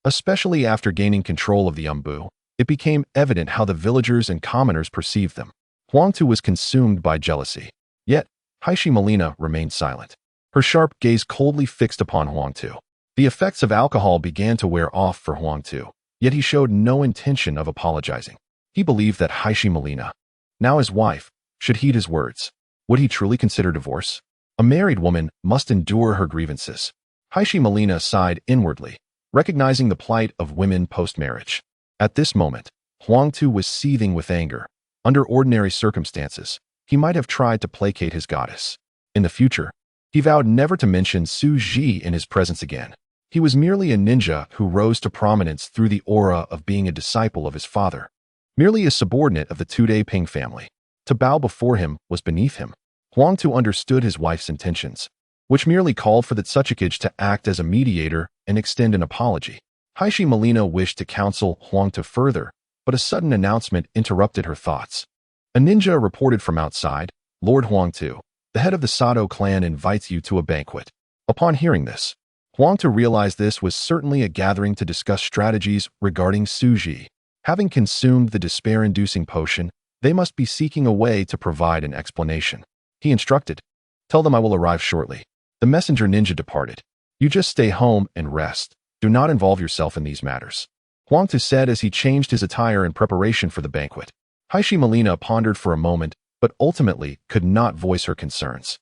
especially after gaining control of the Umbu, it became evident how the villagers and commoners perceived them. Huangtu was consumed by jealousy. Yet, Heishi Melina remained silent. Her sharp gaze coldly fixed upon Huangtu. The effects of alcohol began to wear off for Huangtu, yet he showed no intention of apologizing. He believed that Heishi Melina, now his wife, should heed his words. Would he truly consider divorce? A married woman must endure her grievances. Heishi Melina sighed inwardly, recognizing the plight of women post-marriage. At this moment, Huangtu was seething with anger. Under ordinary circumstances, he might have tried to placate his goddess. In the future, he vowed never to mention Suji in his presence again. He was merely a ninja who rose to prominence through the aura of being a disciple of his father, merely a subordinate of the Tudei Ping family. To bow before him was beneath him. Huangtu understood his wife's intentions, which merely called for the Otsutsuki to act as a mediator and extend an apology. Heishi Melina wished to counsel Huangtu further, but a sudden announcement interrupted her thoughts. A ninja reported from outside, "Lord Huangtu, the head of the Sato clan invites you to a banquet." Upon hearing this, Huangtu realized this was certainly a gathering to discuss strategies regarding Suji. Having consumed the despair-inducing potion, they must be seeking a way to provide an explanation. He instructed, "Tell them I will arrive shortly." The messenger ninja departed. "You just stay home and rest. Do not involve yourself in these matters," Huangtu said as he changed his attire in preparation for the banquet. Heishi Melina pondered for a moment, but ultimately could not voice her concerns.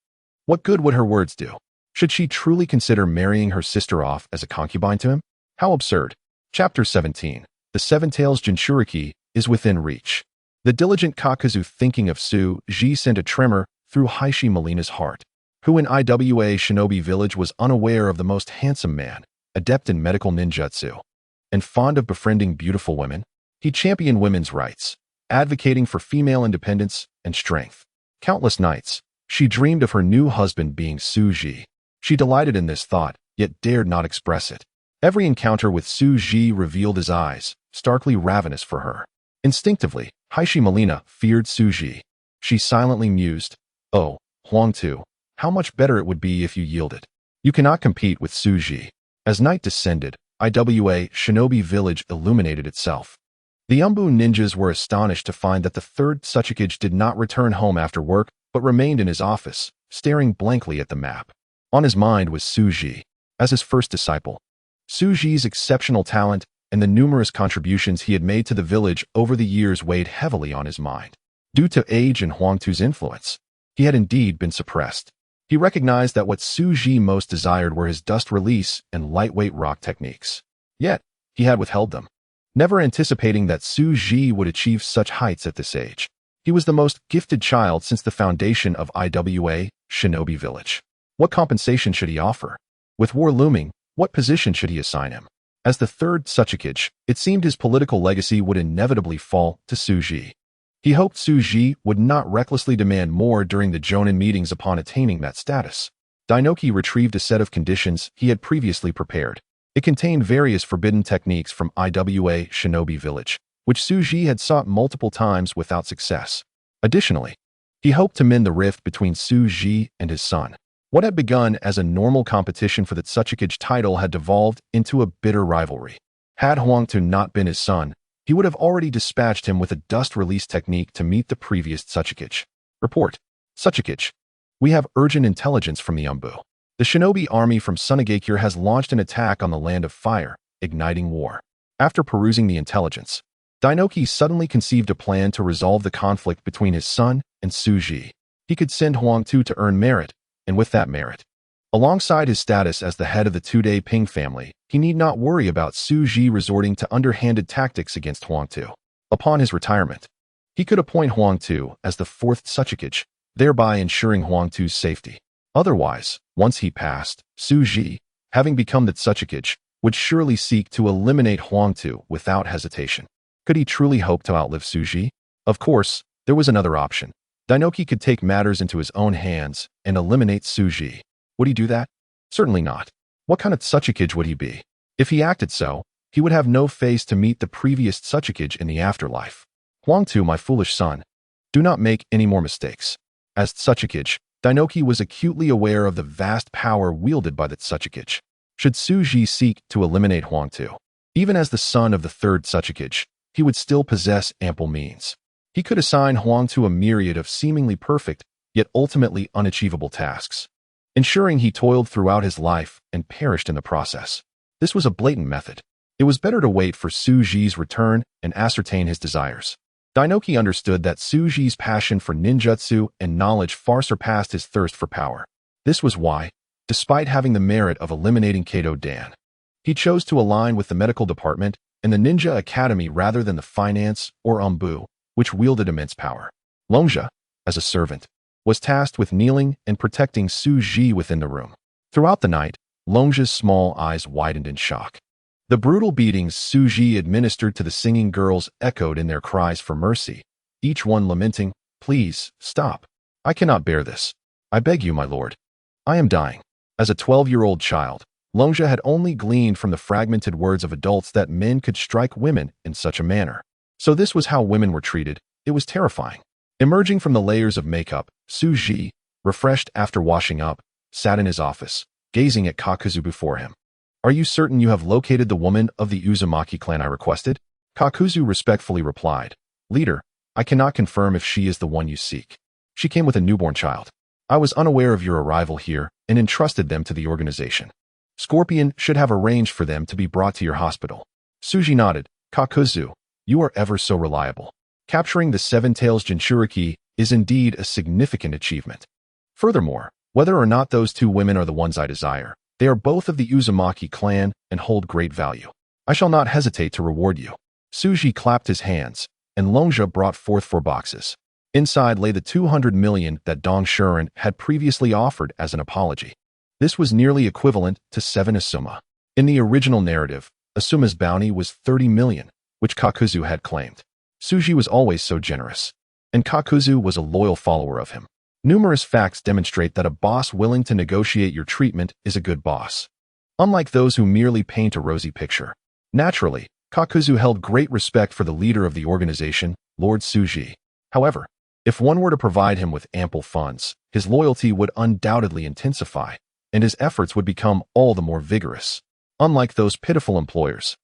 What good would her words do? Should she truly consider marrying her sister off as a concubine to him? How absurd. Chapter 17. The Seven Tails Jinchuriki is within reach. The diligent Kakazu thinking of Suji sent a tremor through Heishi Melina's heart, who in IWA Shinobi Village was unaware of the most handsome man, adept in medical ninjutsu, and fond of befriending beautiful women. He championed women's rights, advocating for female independence and strength. Countless nights, she dreamed of her new husband being Suji. She delighted in this thought, yet dared not express it. Every encounter with Suji revealed his eyes, starkly ravenous for her. Instinctively, Heishi Melina feared Suji. She silently mused, "Oh, Huangtu, how much better it would be if you yielded. You cannot compete with Suji." As night descended, IWA Shinobi Village illuminated itself. The Umbu ninjas were astonished to find that the third Otsutsuki did not return home after work, but remained in his office, staring blankly at the map. On his mind was Suji, as his first disciple. Suji's exceptional talent and the numerous contributions he had made to the village over the years weighed heavily on his mind. Due to age and Huangtu's influence, he had indeed been suppressed. He recognized that what Suji most desired were his dust release and lightweight rock techniques. Yet, he had withheld them, never anticipating that Su Ji would achieve such heights at this age. He was the most gifted child since the foundation of IWA, Shinobi Village. What compensation should he offer? With war looming, what position should he assign him? As the third Otsutsuki, it seemed his political legacy would inevitably fall to Su Ji. He hoped Su Ji would not recklessly demand more during the Jonin meetings upon attaining that status. Dainoki retrieved a set of conditions he had previously prepared. It contained various forbidden techniques from IWA Shinobi Village, which Su Ji had sought multiple times without success. Additionally, he hoped to mend the rift between Su Ji and his son. What had begun as a normal competition for the Otsutsuki title had devolved into a bitter rivalry. Had Huangtu not been his son, he would have already dispatched him with a dust release technique to meet the previous Otsutsuki. Report. Otsutsuki. We have urgent intelligence from the Umbu. The shinobi army from Sunagakure has launched an attack on the Land of Fire, igniting war. After perusing the intelligence, Dainoki suddenly conceived a plan to resolve the conflict between his son and Su Ji. He could send Huangtu to earn merit, and with that merit, alongside his status as the head of the two-day Ping family, he need not worry about Su Ji resorting to underhanded tactics against Huangtu. Upon his retirement, he could appoint Huangtu as the fourth Otsutsuki, thereby ensuring Huangtu's safety. Otherwise, once he passed, Su Ji, having become the Otsutsuki, would surely seek to eliminate Huangtu without hesitation. Could he truly hope to outlive Su Ji? Of course, there was another option. Dainoki could take matters into his own hands and eliminate Su Ji. Would he do that? Certainly not. What kind of Otsutsuki would he be? If he acted so, he would have no face to meet the previous Otsutsuki in the afterlife. Huangtu, my foolish son, do not make any more mistakes. As Otsutsuki, Dainoki was acutely aware of the vast power wielded by the Otsutsuki. Should Su Ji seek to eliminate Huangtu, even as the son of the third Otsutsuki, he would still possess ample means. He could assign Huangtu a myriad of seemingly perfect, yet ultimately unachievable tasks, ensuring he toiled throughout his life and perished in the process. This was a blatant method. It was better to wait for Su Ji's return and ascertain his desires. Dainoki understood that Su Ji's passion for ninjutsu and knowledge far surpassed his thirst for power. This was why, despite having the merit of eliminating Kato Dan, he chose to align with the medical department and the ninja academy rather than the finance or Umbu, which wielded immense power. Longja, as a servant, was tasked with kneeling and protecting Su Ji within the room. Throughout the night, Longja's small eyes widened in shock. The brutal beatings Su Ji administered to the singing girls echoed in their cries for mercy, each one lamenting, "Please, stop. I cannot bear this. I beg you, my lord. I am dying." As a 12-year-old child, Longja had only gleaned from the fragmented words of adults that men could strike women in such a manner. So this was how women were treated. It was terrifying. Emerging from the layers of makeup, Su Ji, refreshed after washing up, sat in his office, gazing at Kakuzu before him. "Are you certain you have located the woman of the Uzumaki clan I requested?" Kakuzu respectfully replied, "Leader, I cannot confirm if she is the one you seek. She came with a newborn child. I was unaware of your arrival here and entrusted them to the organization. Scorpion should have arranged for them to be brought to your hospital." Suji nodded. "Kakuzu, you are ever so reliable. Capturing the Seven Tails Jinchuriki is indeed a significant achievement. Furthermore, whether or not those two women are the ones I desire, they are both of the Uzumaki clan and hold great value. I shall not hesitate to reward you." Suji clapped his hands, and Longja brought forth 4 boxes. Inside lay the 200 million that Dong Shuren had previously offered as an apology. This was nearly equivalent to 7 Asuma. In the original narrative, Asuma's bounty was 30 million, which Kakuzu had claimed. Suji was always so generous, and Kakuzu was a loyal follower of him. Numerous facts demonstrate that a boss willing to negotiate your treatment is a good boss, unlike those who merely paint a rosy picture. Naturally, Kakuzu held great respect for the leader of the organization, Lord Suji. However, if one were to provide him with ample funds, his loyalty would undoubtedly intensify, and his efforts would become all the more vigorous. Unlike those pitiful employers,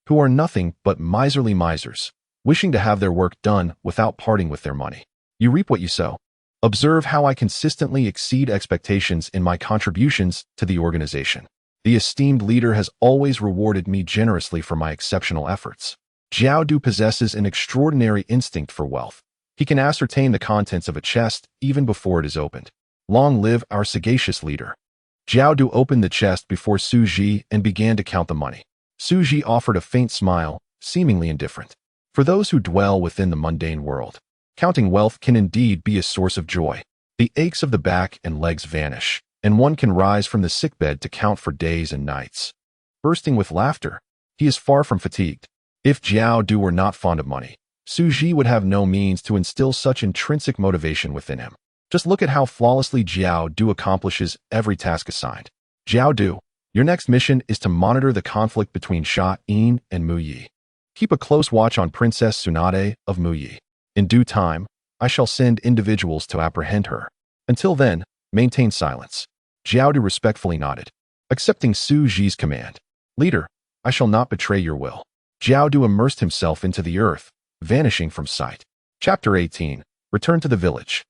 who are nothing but miserly misers, wishing to have their work done without parting with their money. You reap what you sow. Observe how I consistently exceed expectations in my contributions to the organization. The esteemed leader has always rewarded me generously for my exceptional efforts. Jiao Du possesses an extraordinary instinct for wealth. He can ascertain the contents of a chest even before it is opened. Long live our sagacious leader. Jiao Du opened the chest before Su Ji and began to count the money. Suji offered a faint smile, seemingly indifferent. For those who dwell within the mundane world, counting wealth can indeed be a source of joy. The aches of the back and legs vanish, and one can rise from the sickbed to count for days and nights. Bursting with laughter, he is far from fatigued. If Jiao Du were not fond of money, Suji would have no means to instill such intrinsic motivation within him. Just look at how flawlessly Jiao Du accomplishes every task assigned. Jiao Du, your next mission is to monitor the conflict between Sha-in and Mu Yi. Keep a close watch on Princess Tsunade of Mu Yi. In due time, I shall send individuals to apprehend her. Until then, maintain silence. Jiao Du respectfully nodded, accepting Suji's command. Leader, I shall not betray your will. Jiao Du immersed himself into the earth, vanishing from sight. Chapter 18. Return to the village.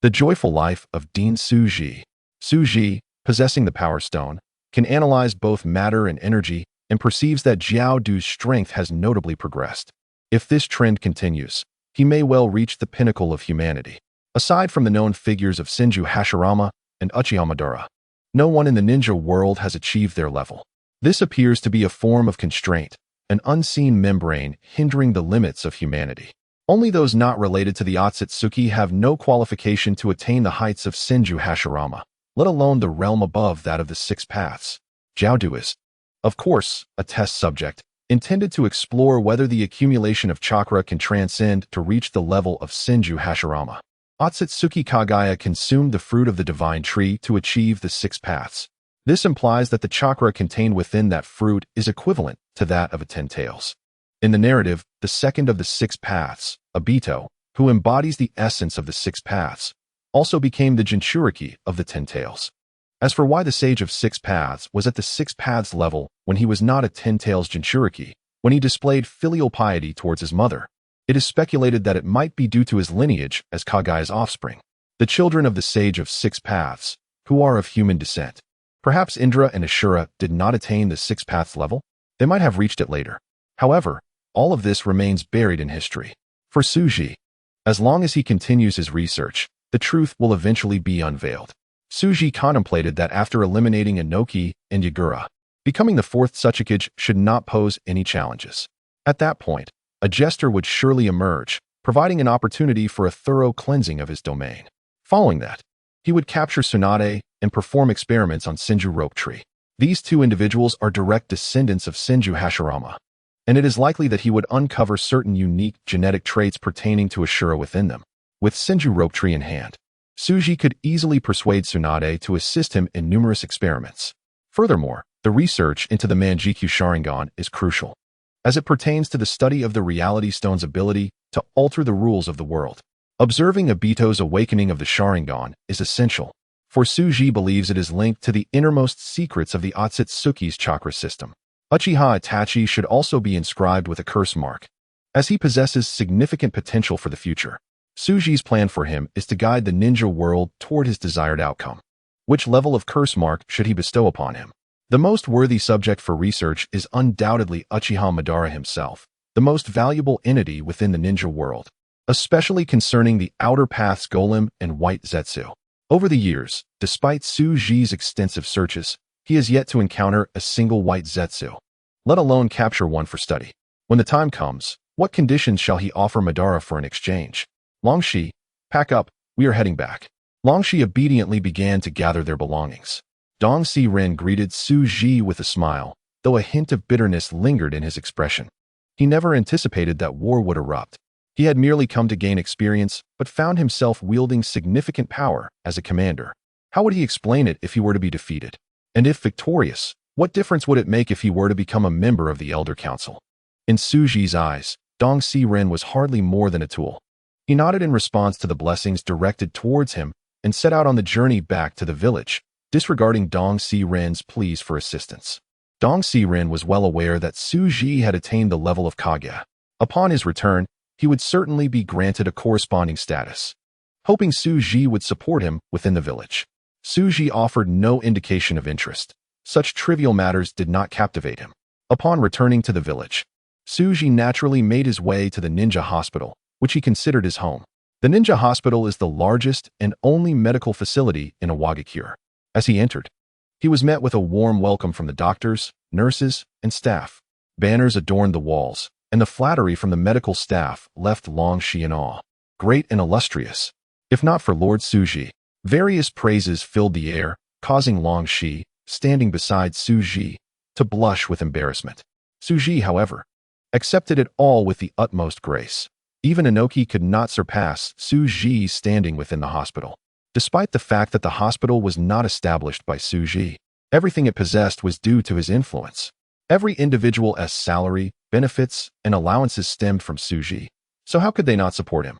The joyful life of Dean Suji. Suji, possessing the Power Stone, can analyze both matter and energy and perceives that Jiao Du's strength has notably progressed. If this trend continues, he may well reach the pinnacle of humanity. Aside from the known figures of Senju Hashirama and Uchiha Madara, no one in the ninja world has achieved their level. This appears to be a form of constraint, an unseen membrane hindering the limits of humanity. Only those not related to the Otsutsuki have no qualification to attain the heights of Senju Hashirama, let alone the realm above that of the Six Paths. Jiao Du is, of course, a test subject, intended to explore whether the accumulation of chakra can transcend to reach the level of Senju Hashirama. Otsutsuki Kagaya consumed the fruit of the divine tree to achieve the Six Paths. This implies that the chakra contained within that fruit is equivalent to that of a Ten Tails. In the narrative, the second of the Six Paths, Obito, who embodies the essence of the Six Paths, also became the Jinchuriki of the Ten Tails. As for why the Sage of Six Paths was at the Six Paths level when he was not a Ten Tails Jinchuriki, when he displayed filial piety towards his mother, it is speculated that it might be due to his lineage as Kagaya's offspring, the children of the Sage of Six Paths, who are of human descent. Perhaps Indra and Ashura did not attain the Six Paths level. They might have reached it later. However, all of this remains buried in history. For Suji, as long as he continues his research, the truth will eventually be unveiled. Suji contemplated that after eliminating Inoki and Yagura, becoming the fourth Tsuchikage should not pose any challenges. At that point, a jester would surely emerge, providing an opportunity for a thorough cleansing of his domain. Following that, he would capture Tsunade and perform experiments on Senju Rope Tree. These two individuals are direct descendants of Senju Hashirama, and it is likely that he would uncover certain unique genetic traits pertaining to Ashura within them. With Senju Rope Tree in hand, Suji could easily persuade Tsunade to assist him in numerous experiments. Furthermore, the research into the Manjikyu Sharingan is crucial, as it pertains to the study of the Reality Stone's ability to alter the rules of the world. Observing Obito's awakening of the Sharingan is essential, for Suji believes it is linked to the innermost secrets of the Otsutsuki's chakra system. Uchiha Itachi should also be inscribed with a curse mark, as he possesses significant potential for the future. Suji's plan for him is to guide the ninja world toward his desired outcome. Which level of curse mark should he bestow upon him? The most worthy subject for research is undoubtedly Uchiha Madara himself, the most valuable entity within the ninja world, especially concerning the Outer Path's Golem and White Zetsu. Over the years, despite Suji's extensive searches, he has yet to encounter a single White Zetsu, let alone capture one for study. When the time comes, what conditions shall he offer Madara for an exchange? Longshi, pack up, we are heading back. Longshi obediently began to gather their belongings. Dong Si Ren greeted Suji with a smile, though a hint of bitterness lingered in his expression. He never anticipated that war would erupt. He had merely come to gain experience, but found himself wielding significant power as a commander. How would he explain it if he were to be defeated? And if victorious, what difference would it make if he were to become a member of the Elder Council? In Suji's eyes, Dong Si Ren was hardly more than a tool. He nodded in response to the blessings directed towards him and set out on the journey back to the village, disregarding Dong Si Ren's pleas for assistance. Dong Si Ren was well aware that Suji had attained the level of Kage. Upon his return, he would certainly be granted a corresponding status. Hoping Suji would support him within the village, Suji offered no indication of interest. Such trivial matters did not captivate him. Upon returning to the village, Suji naturally made his way to the ninja hospital, which he considered his home. The ninja hospital is the largest and only medical facility in Awakens. As he entered, he was met with a warm welcome from the doctors, nurses, and staff. Banners adorned the walls, and the flattery from the medical staff left Long Shi in awe. Great and illustrious. If not for Lord Suji, various praises filled the air, causing Long Shi, standing beside Suji, to blush with embarrassment. Suji, however, accepted it all with the utmost grace. Even Inoki could not surpass Suji's standing within the hospital. Despite the fact that the hospital was not established by Suji, everything it possessed was due to his influence. Every individual's salary, benefits, and allowances stemmed from Suji, so how could they not support him?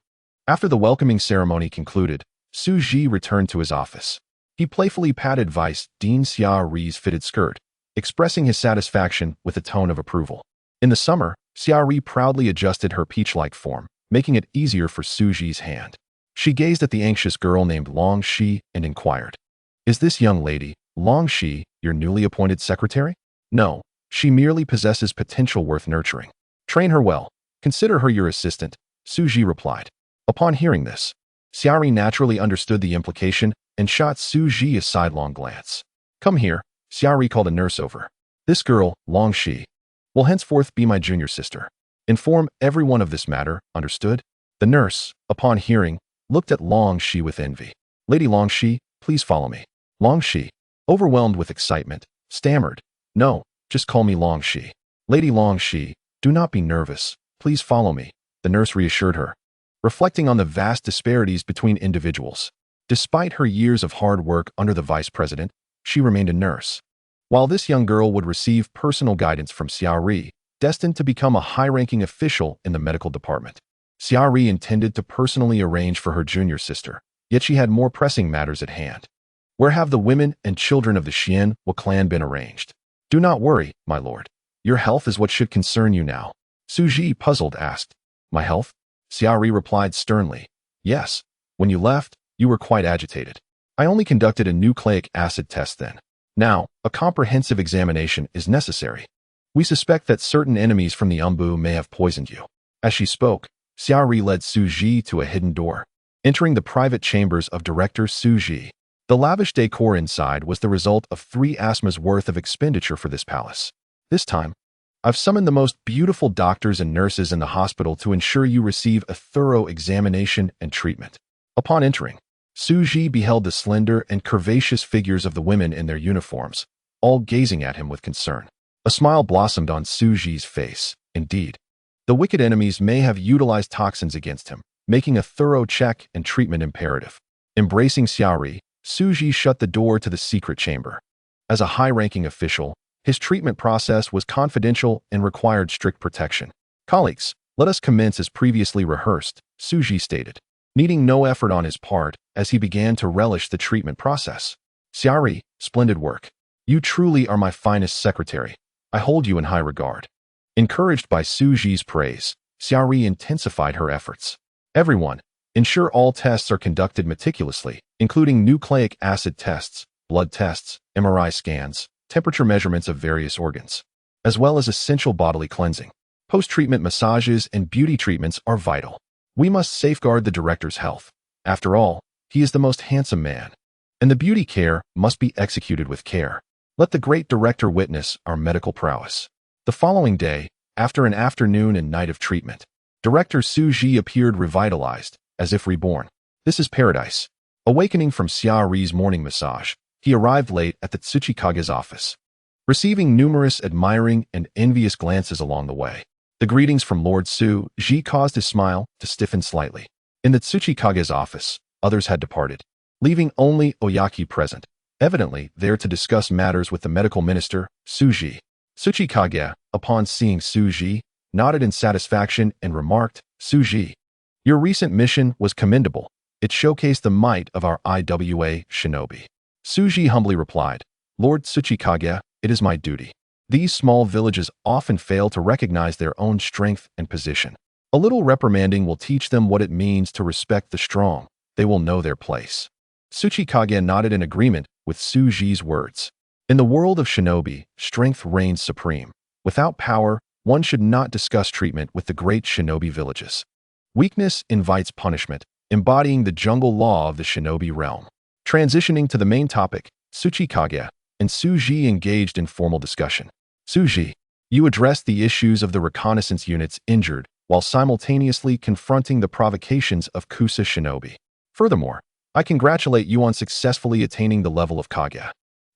After the welcoming ceremony concluded, Suji returned to his office. He playfully patted Vice Dean Xia Ri's fitted skirt, expressing his satisfaction with a tone of approval. In the summer, Xia Ri proudly adjusted her peach-like form, making it easier for Suji's hand. She gazed at the anxious girl named Long Shi and inquired, "Is this young lady, Long Shi, your newly appointed secretary?" "No, she merely possesses potential worth nurturing. Train her well. Consider her your assistant," Suji replied. Upon hearing this, Xia Ri naturally understood the implication and shot Suji a sidelong glance. "Come here," Xia Ri called a nurse over. "This girl, Long Shi, will henceforth be my junior sister. Inform everyone of this matter, understood?" The nurse, upon hearing, looked at Long Shi with envy. "Lady Long Shi, please follow me." Long Shi, overwhelmed with excitement, stammered, "No, just call me Long Shi." "Lady Long Shi, do not be nervous. Please follow me," the nurse reassured her, reflecting on the vast disparities between individuals. Despite her years of hard work under the vice president, she remained a nurse. While this young girl would receive personal guidance from Xia Ri, destined to become a high-ranking official in the medical department. Xia Ri intended to personally arrange for her junior sister, yet she had more pressing matters at hand. "Where have the women and children of the Xianhua clan been arranged?" "Do not worry, my lord. Your health is what should concern you now," Suji, puzzled, asked. "My health?" Xia Ri replied sternly. "Yes. When you left, you were quite agitated. I only conducted a nucleic acid test then. Now, a comprehensive examination is necessary. We suspect that certain enemies from the Umbu may have poisoned you." As she spoke, Xia Ri led Suji to a hidden door, entering the private chambers of Director Suji. The lavish decor inside was the result of 3 asmas worth of expenditure for this palace. "This time, I've summoned the most beautiful doctors and nurses in the hospital to ensure you receive a thorough examination and treatment." Upon entering, Suji beheld the slender and curvaceous figures of the women in their uniforms, all gazing at him with concern. A smile blossomed on Suji's face. Indeed, the wicked enemies may have utilized toxins against him, making a thorough check and treatment imperative. Embracing Xia Ri, Suji shut the door to the secret chamber. As a high-ranking official, his treatment process was confidential and required strict protection. "Colleagues, let us commence as previously rehearsed," Suji stated, needing no effort on his part as he began to relish the treatment process. "Xia Ri, splendid work. You truly are my finest secretary. I hold you in high regard." Encouraged by Suji's praise, Xia Ri intensified her efforts. "Everyone, ensure all tests are conducted meticulously, including nucleic acid tests, blood tests, MRI scans, temperature measurements of various organs, as well as essential bodily cleansing. Post-treatment massages and beauty treatments are vital. We must safeguard the director's health. After all, he is the most handsome man, and the beauty care must be executed with care. Let the great director witness our medical prowess." The following day, after an afternoon and night of treatment, Director Suji appeared revitalized, as if reborn. "This is paradise." Awakening from Xia Ri's morning massage, he arrived late at the Tsuchikage's office, receiving numerous admiring and envious glances along the way. The greetings from Lord Suji caused his smile to stiffen slightly. In the Tsuchikage's office, others had departed, leaving only Oyaki present, evidently there to discuss matters with the medical minister, Suji. Tsuchikage, upon seeing Suji, nodded in satisfaction and remarked, "Suji, your recent mission was commendable. It showcased the might of our IWA shinobi." Suji humbly replied, "Lord Tsuchikage, it is my duty. These small villages often fail to recognize their own strength and position. A little reprimanding will teach them what it means to respect the strong. They will know their place." Tsuchikage nodded in agreement with Suji's words. In the world of shinobi, strength reigns supreme. Without power, one should not discuss treatment with the great shinobi villages. Weakness invites punishment, embodying the jungle law of the shinobi realm. Transitioning to the main topic, Tsuchikage and Suji engaged in formal discussion. "Suji, You addressed the issues of the reconnaissance units injured while simultaneously confronting the provocations of Kusa shinobi. Furthermore, I congratulate you on successfully attaining the level of Kage.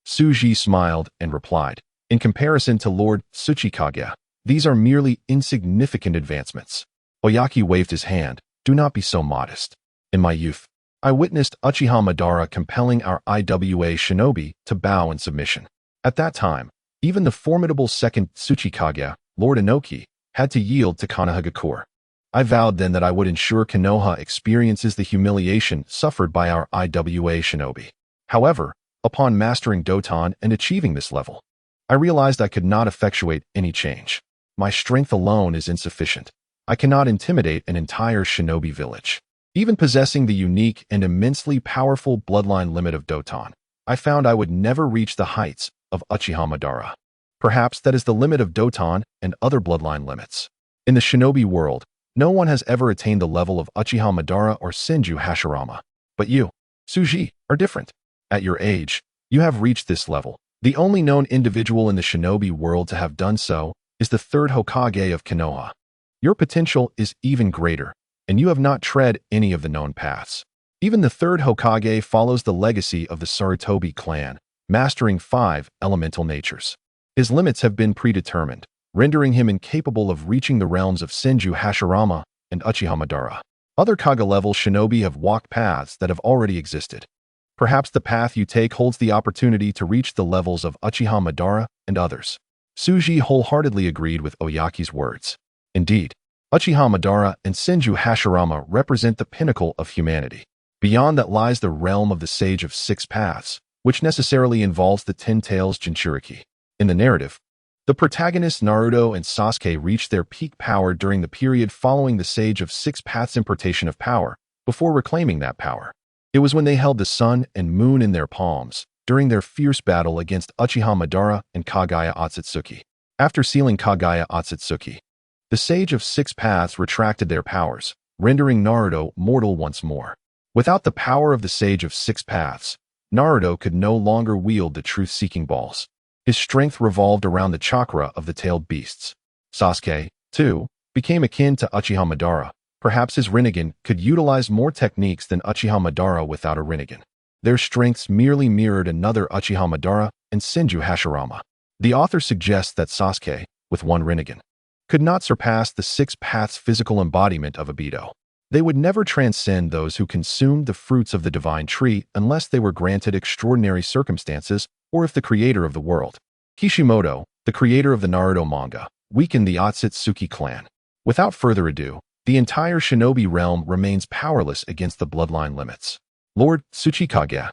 Suji smiled and replied, in comparison to Lord Tsuchikage, these are merely insignificant advancements. Oyaki waved his hand. Do not be so modest. In my youth, I witnessed Uchiha Madara compelling our IWA shinobi to bow in submission. At that time, even the formidable second Tsuchikage, Lord Inoki, had to yield to Konohagakure. I vowed then that I would ensure Konoha experiences the humiliation suffered by our IWA shinobi. However, upon mastering Doton and achieving this level, I realized I could not effectuate any change. My strength alone is insufficient. I cannot intimidate an entire shinobi village. Even possessing the unique and immensely powerful bloodline limit of Doton, I found I would never reach the heights of Uchiha Madara. Perhaps that is the limit of Doton and other bloodline limits. In the shinobi world, no one has ever attained the level of Uchiha Madara or Senju Hashirama. But you, Suji, are different. At your age, you have reached this level. The only known individual in the shinobi world to have done so is the third Hokage of Konoha. Your potential is even greater, and you have not tread any of the known paths. Even the third Hokage follows the legacy of the Sarutobi clan, mastering 5 elemental natures. His limits have been predetermined, rendering him incapable of reaching the realms of Senju Hashirama and Uchiha Madara. Other Kage-level shinobi have walked paths that have already existed. Perhaps the path you take holds the opportunity to reach the levels of Uchiha Madara and others. Suji wholeheartedly agreed with Oyaki's words. Indeed, Uchiha Madara and Senju Hashirama represent the pinnacle of humanity. Beyond that lies the realm of the Sage of 6 Paths, which necessarily involves the 10 Tails Jinchuriki. In the narrative, the protagonists Naruto and Sasuke reached their peak power during the period following the Sage of 6 Paths' impartation of power, before reclaiming that power. It was when they held the sun and moon in their palms, during their fierce battle against Uchiha Madara and Kagaya Otsutsuki. After sealing Kagaya Otsutsuki, the Sage of 6 Paths retracted their powers, rendering Naruto mortal once more. Without the power of the Sage of 6 Paths, Naruto could no longer wield the truth-seeking balls. His strength revolved around the chakra of the tailed beasts. Sasuke, too, became akin to Uchiha Madara. Perhaps his Rinnegan could utilize more techniques than Uchiha Madara without a Rinnegan. Their strengths merely mirrored another Uchiha Madara and Senju Hashirama. The author suggests that Sasuke, with one Rinnegan, could not surpass the 6 Paths' physical embodiment of Obito. They would never transcend those who consumed the fruits of the divine tree unless they were granted extraordinary circumstances or if the creator of the world, Kishimoto, the creator of the Naruto manga, weakened the Otsutsuki clan. Without further ado, the entire shinobi realm remains powerless against the bloodline limits. Lord Tsuchikage,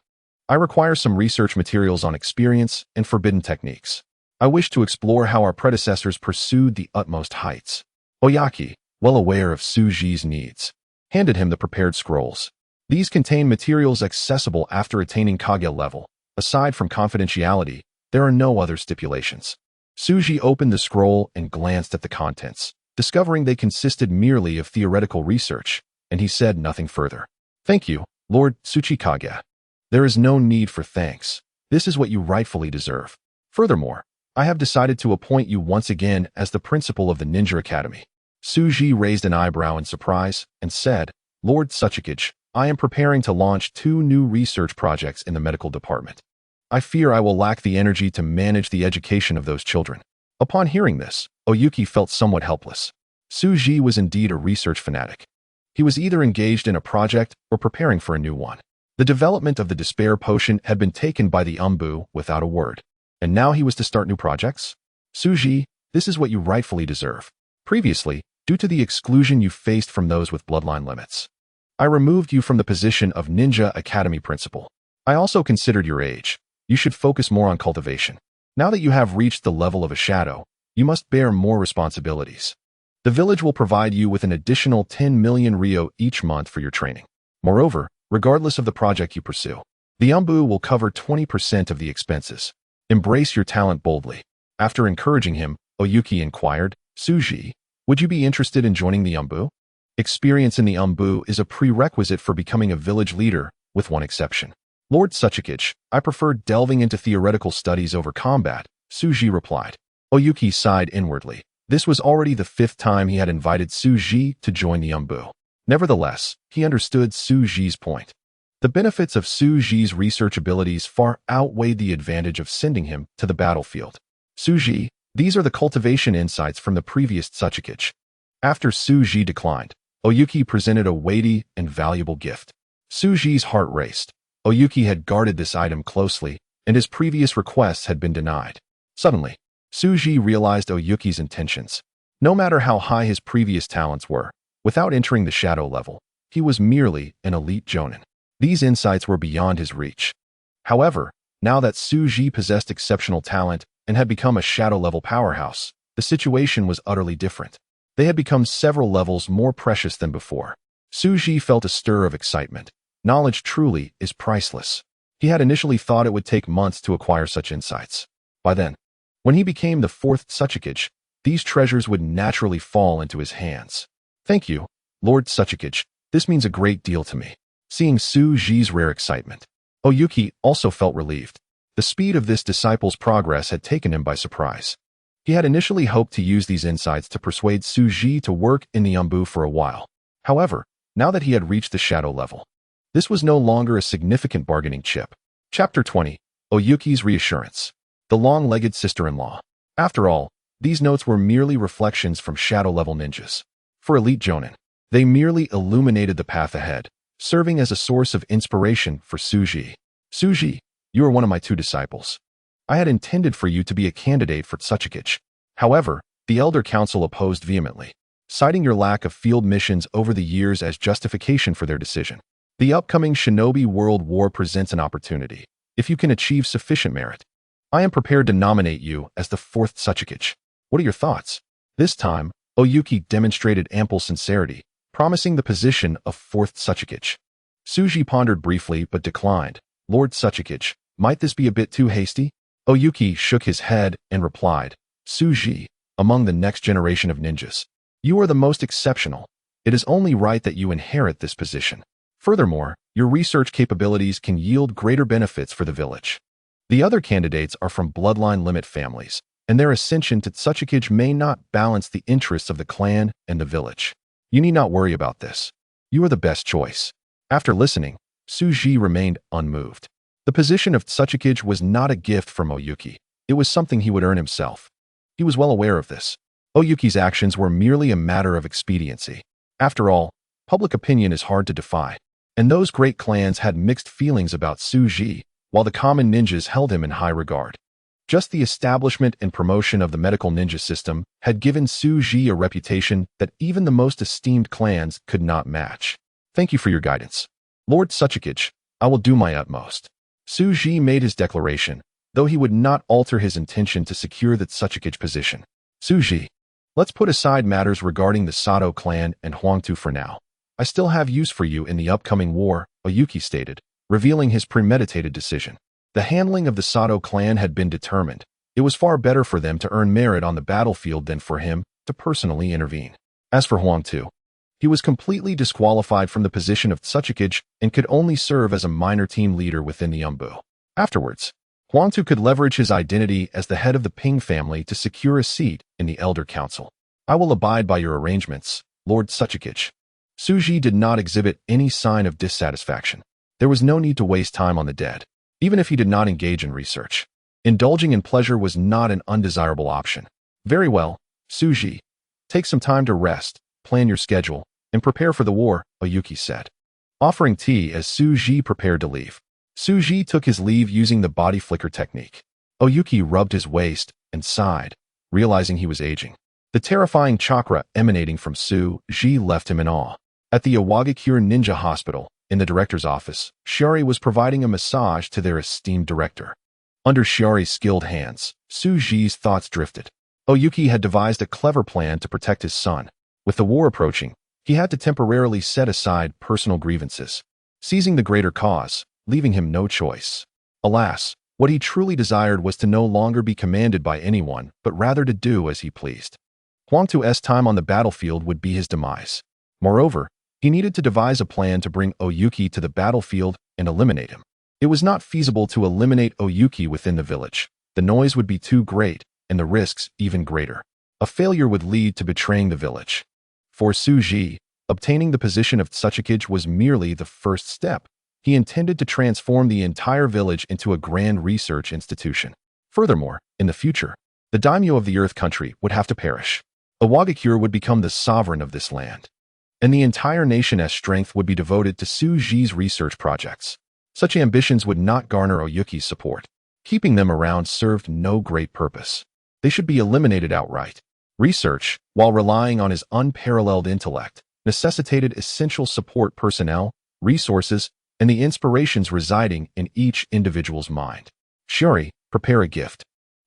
I require some research materials on experience and forbidden techniques. I wish to explore how our predecessors pursued the utmost heights. Oyaki, well aware of Suji's needs, handed him the prepared scrolls. These contain materials accessible after attaining Kage level. Aside from confidentiality, there are no other stipulations. Suji opened the scroll and glanced at the contents, discovering they consisted merely of theoretical research, and he said nothing further. Thank you, Lord Tsuchikage. There is no need for thanks. This is what you rightfully deserve. Furthermore, I have decided to appoint you once again as the principal of the Ninja Academy. Suji raised an eyebrow in surprise and said, Lord Tsuchikage, I am preparing to launch 2 new research projects in the medical department. I fear I will lack the energy to manage the education of those children. Upon hearing this, Oyuki felt somewhat helpless. Suji was indeed a research fanatic. He was either engaged in a project or preparing for a new one. The development of the despair potion had been taken by the Umbu without a word. And now he was to start new projects? Suji, this is what you rightfully deserve. Previously, due to the exclusion you faced from those with bloodline limits, I removed you from the position of Ninja Academy principal. I also considered your age. You should focus more on cultivation. Now that you have reached the level of a shadow, you must bear more responsibilities. The village will provide you with an additional 10 million ryo each month for your training. Moreover, regardless of the project you pursue, the Umbu will cover 20% of the expenses. Embrace your talent boldly. After encouraging him, Oyuki inquired, Suji, would you be interested in joining the Umbu? Experience in the Umbu is a prerequisite for becoming a village leader, with one exception. Lord Tsuchikage, I prefer delving into theoretical studies over combat, Suji replied. Oyuki sighed inwardly. This was already the 5th time he had invited Suji to join the Umbu. Nevertheless, he understood Suji's point. The benefits of Suji's research abilities far outweighed the advantage of sending him to the battlefield. Suji, these are the cultivation insights from the previous Otsutsuki. After Suji declined, Oyuki presented a weighty and valuable gift. Suji's heart raced. Oyuki had guarded this item closely, and his previous requests had been denied. Suddenly, Suji realized Oyuki's intentions. No matter how high his previous talents were, without entering the shadow level, he was merely an elite jonin. These insights were beyond his reach. However, now that Suji possessed exceptional talent and had become a shadow-level powerhouse, the situation was utterly different. They had become several levels more precious than before. Suji felt a stir of excitement. Knowledge truly is priceless. He had initially thought it would take months to acquire such insights. By then, when he became the 4th Otsutsuki, these treasures would naturally fall into his hands. Thank you, Lord Otsutsuki. This means a great deal to me. Seeing Suji's rare excitement, Oyuki also felt relieved. The speed of this disciple's progress had taken him by surprise. He had initially hoped to use these insights to persuade Suji to work in the Umbu for a while. However, now that he had reached the shadow level, this was no longer a significant bargaining chip. Chapter 20. Oyuki's Reassurance. The long-legged sister-in-law. After all, these notes were merely reflections from shadow-level ninjas. For elite jonin, they merely illuminated the path ahead, serving as a source of inspiration for Suji. Suji, you are one of my 2 disciples. I had intended for you to be a candidate for Otsutsuki. However, the Elder Council opposed vehemently, citing your lack of field missions over the years as justification for their decision. The upcoming Shinobi World War presents an opportunity. If you can achieve sufficient merit, I am prepared to nominate you as the 4th Otsutsuki. What are your thoughts? This time, Oyuki demonstrated ample sincerity, promising the position of 4th Otsutsuki. Suji pondered briefly but declined. Lord Otsutsuki, might this be a bit too hasty? Oyuki shook his head and replied, Suji, among the next generation of ninjas, you are the most exceptional. It is only right that you inherit this position. Furthermore, your research capabilities can yield greater benefits for the village. The other candidates are from bloodline limit families, and their ascension to Otsutsuki may not balance the interests of the clan and the village. You need not worry about this. You are the best choice. After listening, Suji remained unmoved. The position of Otsutsuki was not a gift from Oyuki. It was something he would earn himself. He was well aware of this. Oyuki's actions were merely a matter of expediency. After all, public opinion is hard to defy, and those great clans had mixed feelings about Suji, while the common ninjas held him in high regard. Just the establishment and promotion of the medical ninja system had given Suji a reputation that even the most esteemed clans could not match. Thank you for your guidance. Lord Otsutsuki, I will do my utmost. Suji made his declaration, though he would not alter his intention to secure the Otsutsuki position. Suji, let's put aside matters regarding the Sato clan and Huangtu for now. I still have use for you in the upcoming war, Oyuki stated, revealing his premeditated decision. The handling of the Sato clan had been determined. It was far better for them to earn merit on the battlefield than for him to personally intervene. As for Huangtu, he was completely disqualified from the position of Otsutsuki and could only serve as a minor team leader within the Umbu. Afterwards, Huangtu could leverage his identity as the head of the Ping family to secure a seat in the Elder Council. I will abide by your arrangements, Lord Otsutsuki. Suji did not exhibit any sign of dissatisfaction. There was no need to waste time on the dead, even if he did not engage in research. Indulging in pleasure was not an undesirable option. Very well, Suji. Take some time to rest, plan your schedule, and prepare for the war, Oyuki said. Offering tea as Suji prepared to leave. Suji took his leave using the body flicker technique. Oyuki rubbed his waist and sighed, realizing he was aging. The terrifying chakra emanating from Suji left him in awe. At the Awakens Ninja Hospital, in the director's office, Shiori was providing a massage to their esteemed director. Under Shiori's skilled hands, Suji's thoughts drifted. Oyuki had devised a clever plan to protect his son. With the war approaching, he had to temporarily set aside personal grievances, seizing the greater cause, leaving him no choice. Alas, what he truly desired was to no longer be commanded by anyone, but rather to do as he pleased. Huangtu's time on the battlefield would be his demise. Moreover, he needed to devise a plan to bring Oyuki to the battlefield and eliminate him. It was not feasible to eliminate Oyuki within the village. The noise would be too great, and the risks even greater. A failure would lead to betraying the village. For Suji, obtaining the position of Otsutsuki was merely the first step. He intended to transform the entire village into a grand research institution. Furthermore, in the future, the daimyo of the Earth country would have to perish. Awakens would become the sovereign of this land, and the entire nation's strength would be devoted to Suji's research projects. Such ambitions would not garner Oyuki's support. Keeping them around served no great purpose. They should be eliminated outright. Research, while relying on his unparalleled intellect, necessitated essential support personnel, resources, and the inspirations residing in each individual's mind. Shiori, prepare a gift.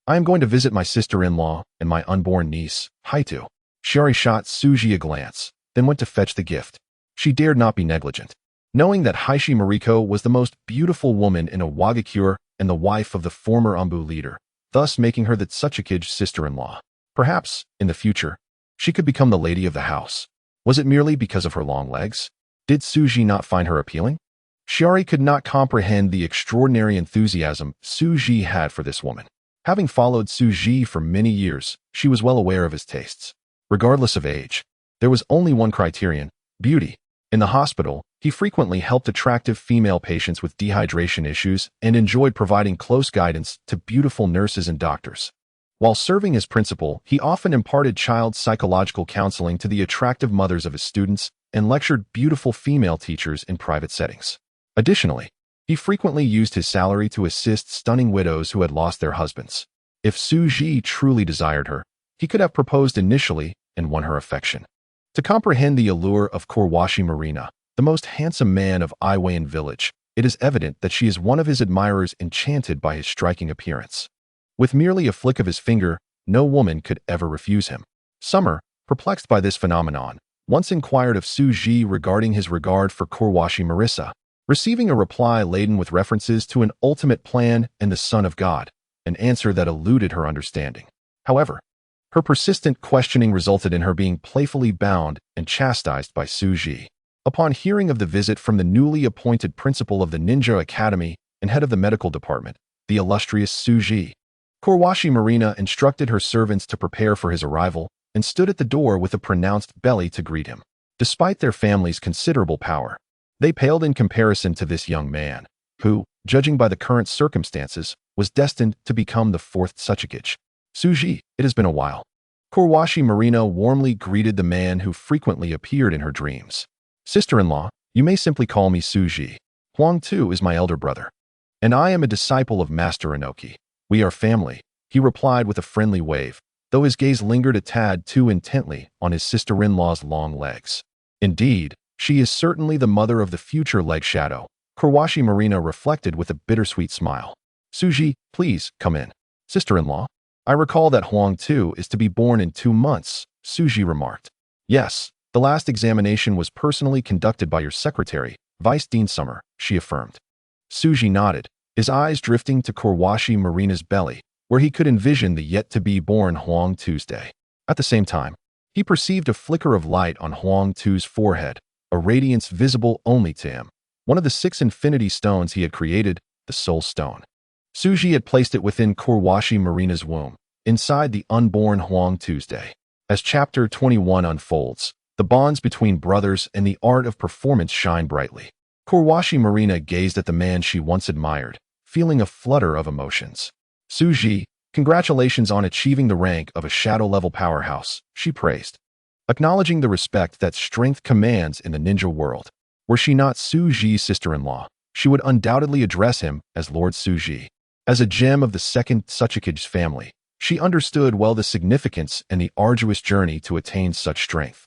I am going to visit my sister-in-law and my unborn niece, Haitu. Shiori shot Suji a glance, then went to fetch the gift. She dared not be negligent. Knowing that Heishi Mariko was the most beautiful woman in Awakens and the wife of the former Umbu leader, thus making her the Otsutsuki's sister-in-law. Perhaps, in the future, she could become the lady of the house. Was it merely because of her long legs? Did Suji not find her appealing? Shiori could not comprehend the extraordinary enthusiasm Suji had for this woman. Having followed Suji for many years, she was well aware of his tastes. Regardless of age, there was only one criterion: beauty. In the hospital, he frequently helped attractive female patients with dehydration issues and enjoyed providing close guidance to beautiful nurses and doctors. While serving as principal, he often imparted child psychological counseling to the attractive mothers of his students and lectured beautiful female teachers in private settings. Additionally, he frequently used his salary to assist stunning widows who had lost their husbands. If Suji truly desired her, he could have proposed initially and won her affection. To comprehend the allure of Korwashi Marina, the most handsome man of Iwayan village, it is evident that she is one of his admirers enchanted by his striking appearance. With merely a flick of his finger, no woman could ever refuse him. Summer, perplexed by this phenomenon, once inquired of Suji regarding his regard for Korwashi Marisa, receiving a reply laden with references to an ultimate plan and the Son of God, an answer that eluded her understanding. However, her persistent questioning resulted in her being playfully bound and chastised by Suji. Upon hearing of the visit from the newly appointed principal of the Ninja Academy and head of the medical department, the illustrious Suji, Korwashi Marina instructed her servants to prepare for his arrival and stood at the door with a pronounced belly to greet him. Despite their family's considerable power, they paled in comparison to this young man, who, judging by the current circumstances, was destined to become the fourth Otsutsuki. Suji, it has been a while. Korwashi Marina warmly greeted the man who frequently appeared in her dreams. Sister-in-law, you may simply call me Suji. Huang Tu is my elder brother, and I am a disciple of Master Inoki. We are family, he replied with a friendly wave, though his gaze lingered a tad too intently on his sister-in-law's long legs. Indeed, she is certainly the mother of the future leg shadow, Korwashi Marina reflected with a bittersweet smile. Suji, please, come in. Sister-in-law, I recall that Huang Tu is to be born in 2 months, Suji remarked. Yes, the last examination was personally conducted by your secretary, Vice Dean Summer, she affirmed. Suji nodded, his eyes drifting to Korwashi Marina's belly, where he could envision the yet-to-be-born Huang Tu's day. At the same time, he perceived a flicker of light on Huang Tu's forehead, a radiance visible only to him, one of the 6 infinity stones he had created, the Soul Stone. Suji had placed it within Korwashi Marina's womb, inside the unborn Huang Tu's day. As Chapter 21 unfolds, the bonds between brothers and the art of performance shine brightly. Korwashi Marina gazed at the man she once admired, feeling a flutter of emotions. Suji, congratulations on achieving the rank of a shadow-level powerhouse, she praised. Acknowledging the respect that strength commands in the ninja world. Were she not Suji's sister-in-law, she would undoubtedly address him as Lord Suji. As a gem of the second Otsutsuki's family, she understood well the significance and the arduous journey to attain such strength.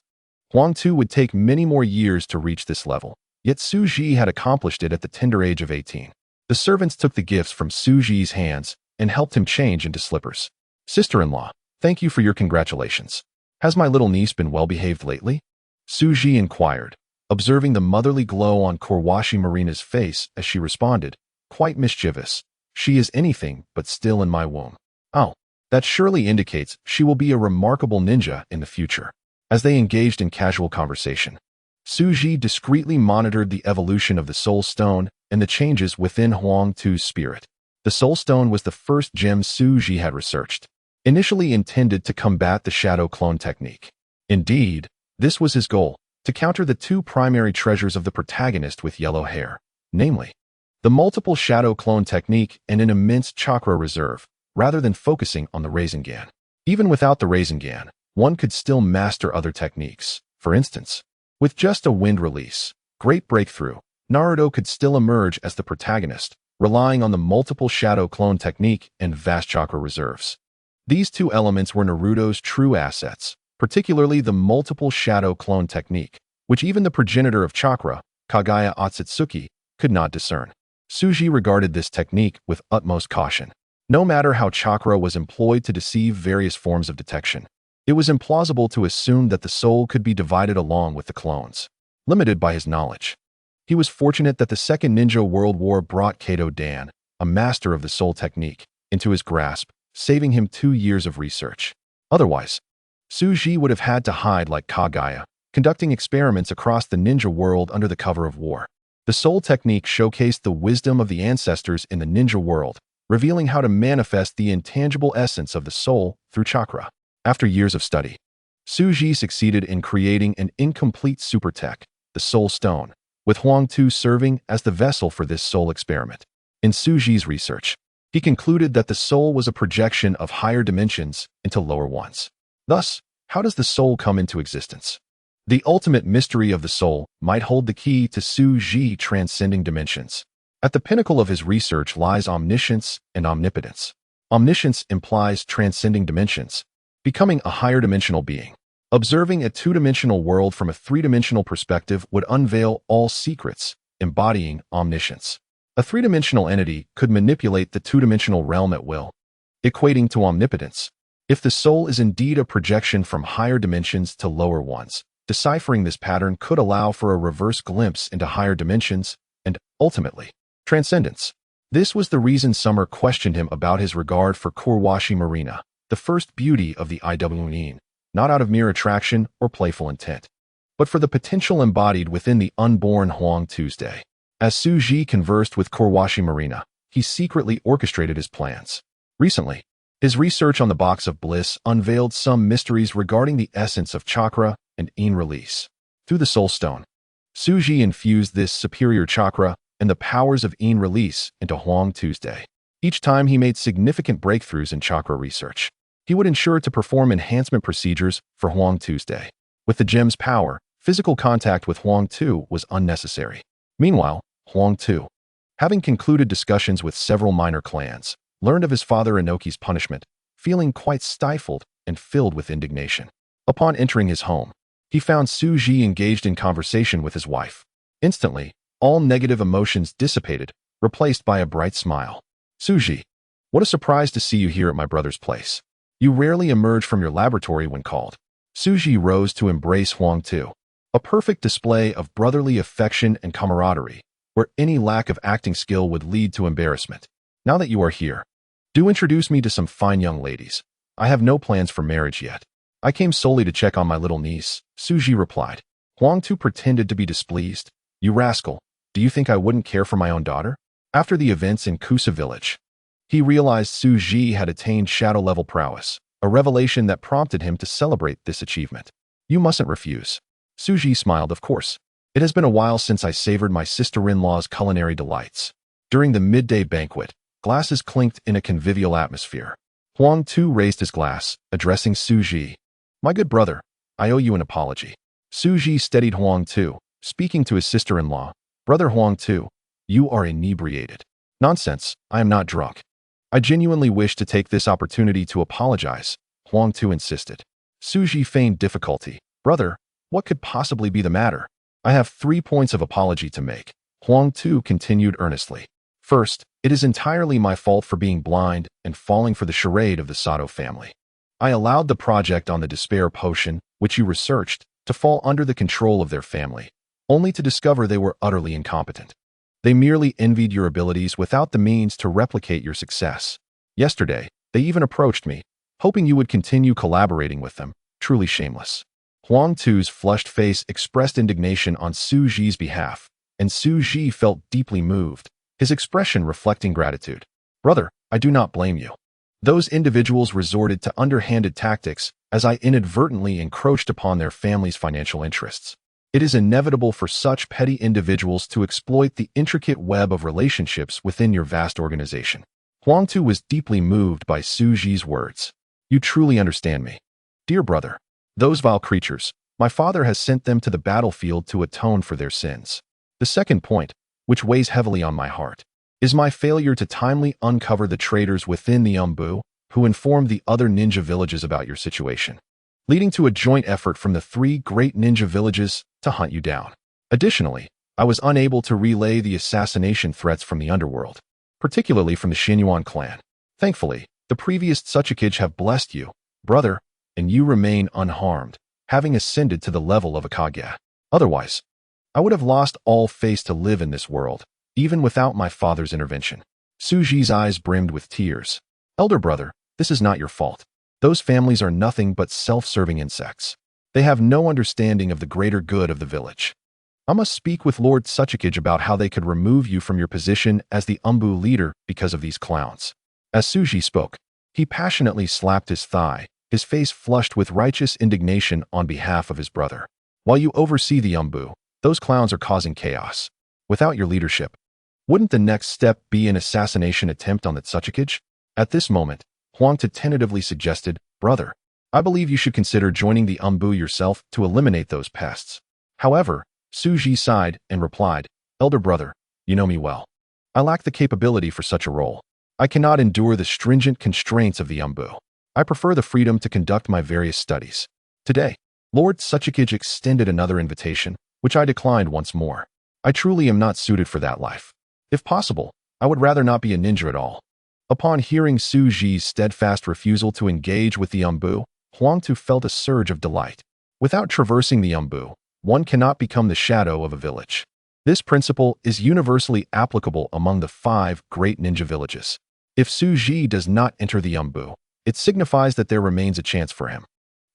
Huang Tu would take many more years to reach this level, yet Suji had accomplished it at the tender age of 18. The servants took the gifts from Suji's hands and helped him change into slippers. Sister-in-law, thank you for your congratulations. Has my little niece been well-behaved lately? Suji inquired, observing the motherly glow on Korwashi Marina's face as she responded, quite mischievous. She is anything but still in my womb. Oh, that surely indicates she will be a remarkable ninja in the future. As they engaged in casual conversation, Suji discreetly monitored the evolution of the Soul Stone and the changes within Huang Tu's spirit. The Soul Stone was the first gem Suji had researched. initially intended to combat the shadow clone technique. Indeed, this was his goal, to counter the two primary treasures of the protagonist with yellow hair, namely, the multiple shadow clone technique and an immense chakra reserve, rather than focusing on the Rasengan. Even without the Rasengan, one could still master other techniques. For instance, with just a wind release, great breakthrough, Naruto could still emerge as the protagonist, relying on the multiple shadow clone technique and vast chakra reserves. These two elements were Naruto's true assets, particularly the multiple shadow clone technique, which even the progenitor of chakra, Kagaya Otsutsuki, could not discern. Tsuji regarded this technique with utmost caution. No matter how chakra was employed to deceive various forms of detection, it was implausible to assume that the soul could be divided along with the clones. Limited by his knowledge, he was fortunate that the Second Ninja World War brought Kato Dan, a master of the soul technique, into his grasp, saving him 2 years of research. Otherwise, Tsuji would have had to hide like Kagaya, conducting experiments across the ninja world under the cover of war. The soul technique showcased the wisdom of the ancestors in the ninja world, revealing how to manifest the intangible essence of the soul through chakra. After years of study, Tsuji succeeded in creating an incomplete super tech, the Soul Stone, with Huang Tu serving as the vessel for this soul experiment. In Tsuji's research, he concluded that the soul was a projection of higher dimensions into lower ones. Thus, how does the soul come into existence? The ultimate mystery of the soul might hold the key to Tsuji transcending dimensions. At the pinnacle of his research lies omniscience and omnipotence. Omniscience implies transcending dimensions, becoming a higher dimensional being. Observing a two-dimensional world from a three-dimensional perspective would unveil all secrets, embodying omniscience. A three-dimensional entity could manipulate the two-dimensional realm at will, equating to omnipotence. If the soul is indeed a projection from higher dimensions to lower ones, deciphering this pattern could allow for a reverse glimpse into higher dimensions and, ultimately, transcendence. This was the reason Summer questioned him about his regard for Kurwashi Marina, the first beauty of the IWN, not out of mere attraction or playful intent, but for the potential embodied within the unborn Huang Tuesday. As Tsuji conversed with Kurwashi Marina, he secretly orchestrated his plans. Recently, his research on the box of bliss unveiled some mysteries regarding the essence of chakra and in release. Through the soul stone, Tsuji infused this superior chakra and the powers of in release into Huang Tuesday. Each time he made significant breakthroughs in chakra research, he would ensure to perform enhancement procedures for Huang Tuesday. With the gem's power, physical contact with Huang Tu was unnecessary. Meanwhile, Huang Tu, having concluded discussions with several minor clans, learned of his father Inoki's punishment, feeling quite stifled and filled with indignation. Upon entering his home, he found Tsuji engaged in conversation with his wife. Instantly, all negative emotions dissipated, replaced by a bright smile. Tsuji, what a surprise to see you here at my brother's place. You rarely emerge from your laboratory when called. Tsuji rose to embrace Huang Tu, a perfect display of brotherly affection and camaraderie, where any lack of acting skill would lead to embarrassment. Now that you are here, do introduce me to some fine young ladies. I have no plans for marriage yet. I came solely to check on my little niece, Tsuji replied. Huang Tu pretended to be displeased. You rascal, do you think I wouldn't care for my own daughter? After the events in Kusa village, he realized Tsuji had attained shadow-level prowess, a revelation that prompted him to celebrate this achievement. You mustn't refuse. Tsuji smiled, of course. It has been a while since I savored my sister-in-law's culinary delights. During the midday banquet, glasses clinked in a convivial atmosphere. Huang Tu raised his glass, addressing Tsuji. My good brother, I owe you an apology. Tsuji steadied Huang Tu, speaking to his sister-in-law. Brother Huang Tu, you are inebriated. Nonsense, I am not drunk. I genuinely wish to take this opportunity to apologize, Huang Tu insisted. Tsuji feigned difficulty. Brother, what could possibly be the matter? I have 3 points of apology to make, Huang Tu continued earnestly. First, it is entirely my fault for being blind and falling for the charade of the Sato family. I allowed the project on the despair potion, which you researched, to fall under the control of their family, only to discover they were utterly incompetent. They merely envied your abilities without the means to replicate your success. Yesterday, they even approached me, hoping you would continue collaborating with them. Truly shameless. Huang Tu's flushed face expressed indignation on Tsuji's behalf, and Tsuji felt deeply moved, his expression reflecting gratitude. Brother, I do not blame you. Those individuals resorted to underhanded tactics as I inadvertently encroached upon their family's financial interests. It is inevitable for such petty individuals to exploit the intricate web of relationships within your vast organization. Huangtu was deeply moved by Su Ji's words. You truly understand me. Dear brother, those vile creatures, my father has sent them to the battlefield to atone for their sins. The second point, which weighs heavily on my heart, is my failure to timely uncover the traitors within the Umbu who informed the other ninja villages about your situation, leading to a joint effort from the 3 great ninja villages to hunt you down. Additionally, I was unable to relay the assassination threats from the underworld, particularly from the Xinyuan clan. Thankfully, the previous Otsutsuki have blessed you, brother, and you remain unharmed, having ascended to the level of a Kage. Otherwise, I would have lost all face to live in this world, even without my father's intervention. Su Ji's eyes brimmed with tears. Elder brother, this is not your fault. Those families are nothing but self-serving insects. They have no understanding of the greater good of the village. I must speak with Lord Otsutsuki about how they could remove you from your position as the Umbu leader because of these clowns. As Su Ji spoke, he passionately slapped his thigh, his face flushed with righteous indignation on behalf of his brother. While you oversee the Umbu, those clowns are causing chaos. Without your leadership, wouldn't the next step be an assassination attempt on the Otsutsuki? At this moment, Huangtu tentatively suggested, brother, I believe you should consider joining the Umbu yourself to eliminate those pests. However, Su Ji sighed and replied, elder brother, you know me well. I lack the capability for such a role. I cannot endure the stringent constraints of the Umbu. I prefer the freedom to conduct my various studies. Today, Lord Otsutsuki extended another invitation, which I declined once more. I truly am not suited for that life. If possible, I would rather not be a ninja at all. Upon hearing Su Ji's steadfast refusal to engage with the Umbu, Huangtu felt a surge of delight. Without traversing the Umbu, one cannot become the shadow of a village. This principle is universally applicable among the 5 great ninja villages. If Su Ji does not enter the Umbu, it signifies that there remains a chance for him.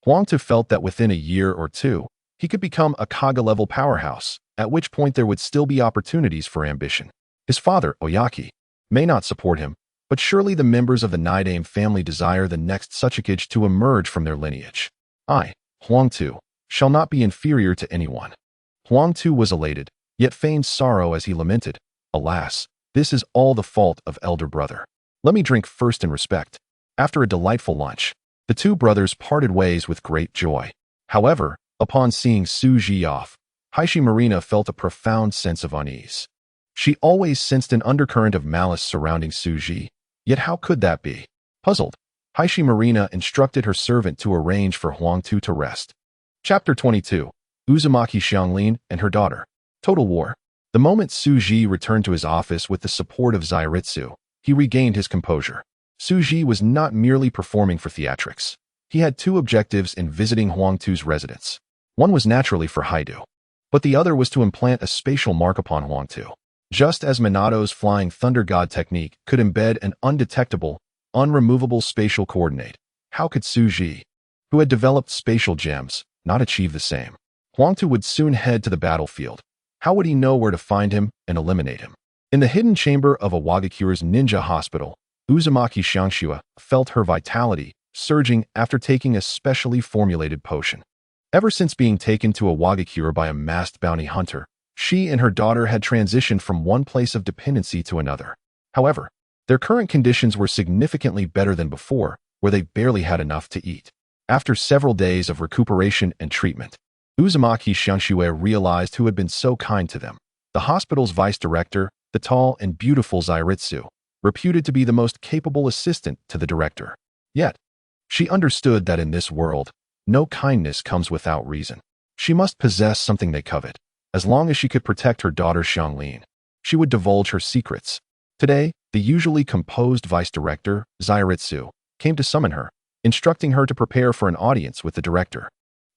Huangtu felt that within a year or 2, he could become a Kage-level powerhouse, at which point there would still be opportunities for ambition. His father, Oyaki, may not support him, but surely the members of the Nidame family desire the next Otsutsuki to emerge from their lineage. I, Huangtu, shall not be inferior to anyone. Huangtu was elated, yet feigned sorrow as he lamented, alas, this is all the fault of elder brother. Let me drink first in respect. After a delightful lunch, the 2 brothers parted ways with great joy. However, upon seeing Su Ji off, Heishi Marina felt a profound sense of unease. She always sensed an undercurrent of malice surrounding Su Ji, yet how could that be? Puzzled, Heishi Marina instructed her servant to arrange for Huangtu to rest. Chapter 22. Uzumaki Xianglin and her daughter. Total War. The moment Su Ji returned to his office with the support of Zairitsu, he regained his composure. Su Ji was not merely performing for theatrics. He had 2 objectives in visiting Huangtu's residence. One was naturally for Haidu, but the other was to implant a spatial mark upon Huangtu. Just as Minato's flying thunder god technique could embed an undetectable, unremovable spatial coordinate, how could Su Ji, who had developed spatial gems, not achieve the same? Huangtu would soon head to the battlefield. How would he know where to find him and eliminate him? In the hidden chamber of Awagakure's ninja hospital, Uzumaki Xiangxue felt her vitality surging after taking a specially formulated potion. Ever since being taken to Awagakure by a masked bounty hunter, she and her daughter had transitioned from one place of dependency to another. However, their current conditions were significantly better than before, where they barely had enough to eat. After several days of recuperation and treatment, Uzumaki Xiangxue realized who had been so kind to them. The hospital's vice director, the tall and beautiful Zairitsu, reputed to be the most capable assistant to the director. Yet, she understood that in this world, no kindness comes without reason. She must possess something they covet. As long as she could protect her daughter Xianglin, she would divulge her secrets. Today, the usually composed vice director, Zairitsu, came to summon her, instructing her to prepare for an audience with the director.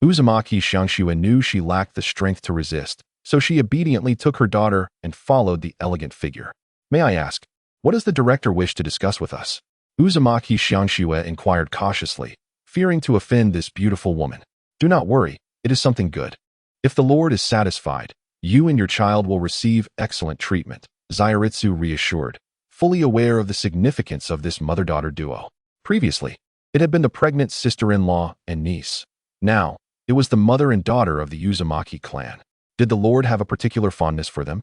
Uzumaki Xiangxue knew she lacked the strength to resist, so she obediently took her daughter and followed the elegant figure. May I ask, what does the director wish to discuss with us? Uzumaki Xiangxue inquired cautiously, fearing to offend this beautiful woman. Do not worry, it is something good. If the Lord is satisfied, you and your child will receive excellent treatment, Zairitsu reassured, fully aware of the significance of this mother-daughter duo. Previously, it had been the pregnant sister-in-law and niece. Now, it was the mother and daughter of the Uzumaki clan. Did the Lord have a particular fondness for them?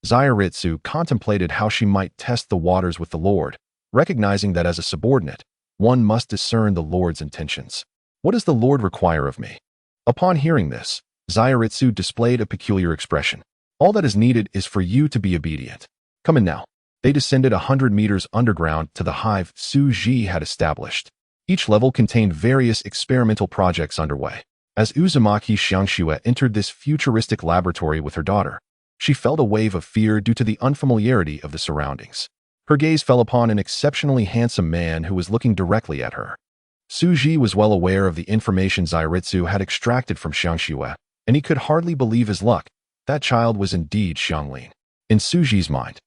Zairitsu contemplated how she might test the waters with the Lord, recognizing that as a subordinate, one must discern the Lord's intentions. What does the Lord require of me? Upon hearing this, Zairitsu displayed a peculiar expression. All that is needed is for you to be obedient. Come in now. They descended 100 meters underground to the hive Suji had established. Each level contained various experimental projects underway. As Uzumaki Xiangxue entered this futuristic laboratory with her daughter, she felt a wave of fear due to the unfamiliarity of the surroundings. Her gaze fell upon an exceptionally handsome man who was looking directly at her. Suji was well aware of the information Zairitsu had extracted from Xiangxue, and he could hardly believe his luck. That child was indeed Xianglin. In Suji's mind,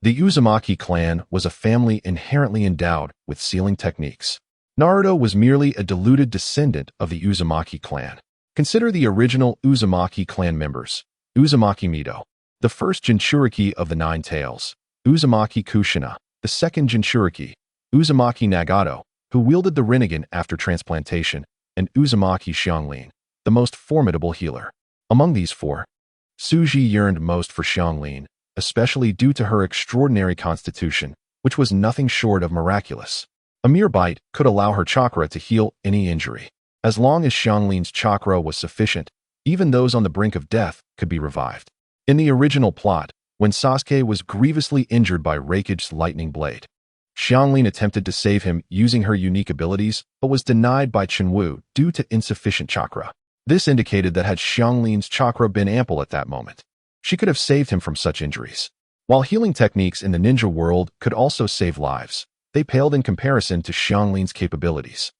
the Uzumaki clan was a family inherently endowed with sealing techniques. Naruto was merely a deluded descendant of the Uzumaki clan. Consider the original Uzumaki clan members: Uzumaki Mido, the first Jinchuriki of the Nine Tails; Uzumaki Kushina, the second Jinchuriki; Uzumaki Nagato, who wielded the Rinnegan after transplantation; and Uzumaki Xianglin, the most formidable healer. Among these four, Suji yearned most for Xianglin, especially due to her extraordinary constitution, which was nothing short of miraculous. A mere bite could allow her chakra to heal any injury. As long as Xianglin's chakra was sufficient, even those on the brink of death could be revived. In the original plot, when Sasuke was grievously injured by Raikage's lightning blade, Xianglin attempted to save him using her unique abilities, but was denied by Chenwu due to insufficient chakra. This indicated that had Xianglin's chakra been ample at that moment, she could have saved him from such injuries. While healing techniques in the ninja world could also save lives, they paled in comparison to Xianglin's capabilities.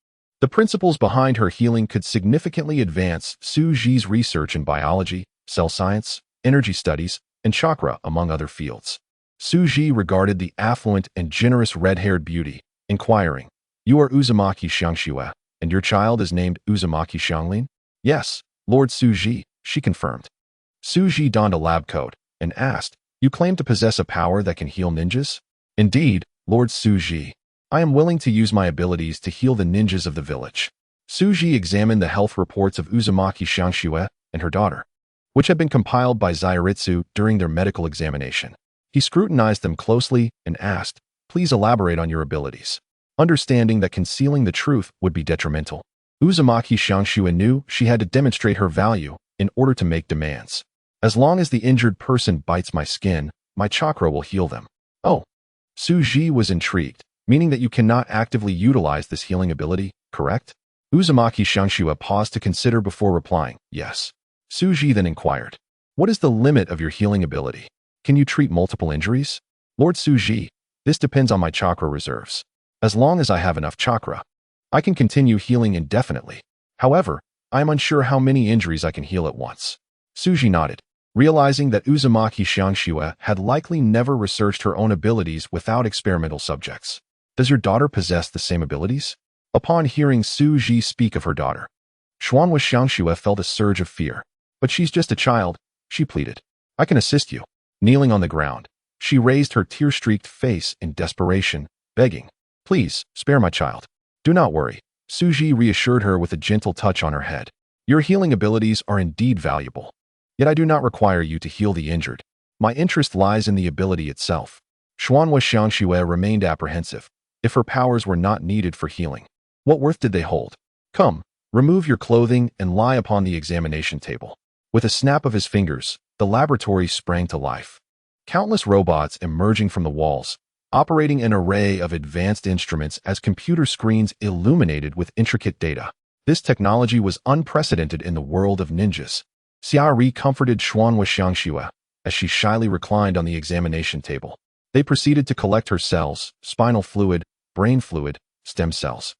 The principles behind her healing could significantly advance Suji's research in biology, cell science, energy studies, and chakra, among other fields. Suji regarded the affluent and generous red-haired beauty, inquiring, "You are Uzumaki Xiangxue, and your child is named Uzumaki Xianglin?" "Yes, Lord Suji," she confirmed. Suji donned a lab coat and asked, "You claim to possess a power that can heal ninjas?" "Indeed, Lord Suji. I am willing to use my abilities to heal the ninjas of the village." Suji examined the health reports of Uzumaki Xiangxue and her daughter, which had been compiled by Zairitsu during their medical examination. He scrutinized them closely and asked, "Please elaborate on your abilities." Understanding that concealing the truth would be detrimental, Uzumaki Xiangxue knew she had to demonstrate her value in order to make demands. "As long as the injured person bites my skin, my chakra will heal them." "Oh." Suji was intrigued, meaning that you cannot actively utilize this healing ability, correct? Uzumaki Xiangxue paused to consider before replying, "Yes." Suji then inquired, "What is the limit of your healing ability? Can you treat multiple injuries?" "Lord Suji, this depends on my chakra reserves. As long as I have enough chakra, I can continue healing indefinitely. However, I am unsure how many injuries I can heal at once." Suji nodded, realizing that Uzumaki Xiangxue had likely never researched her own abilities without experimental subjects. "Does your daughter possess the same abilities?" Upon hearing Suji speak of her daughter, Xuanhua Xiangxue felt a surge of fear. "But she's just a child," she pleaded. "I can assist you." Kneeling on the ground, she raised her tear-streaked face in desperation, begging, "Please, spare my child." "Do not worry," Suji reassured her with a gentle touch on her head. "Your healing abilities are indeed valuable. Yet I do not require you to heal the injured. My interest lies in the ability itself." Xuanhua Xiangxue remained apprehensive. If her powers were not needed for healing, what worth did they hold? "Come, remove your clothing and lie upon the examination table." With a snap of his fingers, the laboratory sprang to life. Countless robots emerging from the walls, operating an array of advanced instruments as computer screens illuminated with intricate data. This technology was unprecedented in the world of ninjas. Xiaori comforted Xuanhua Xiangxue as she shyly reclined on the examination table. They proceeded to collect her cells, spinal fluid, brain fluid, stem cells,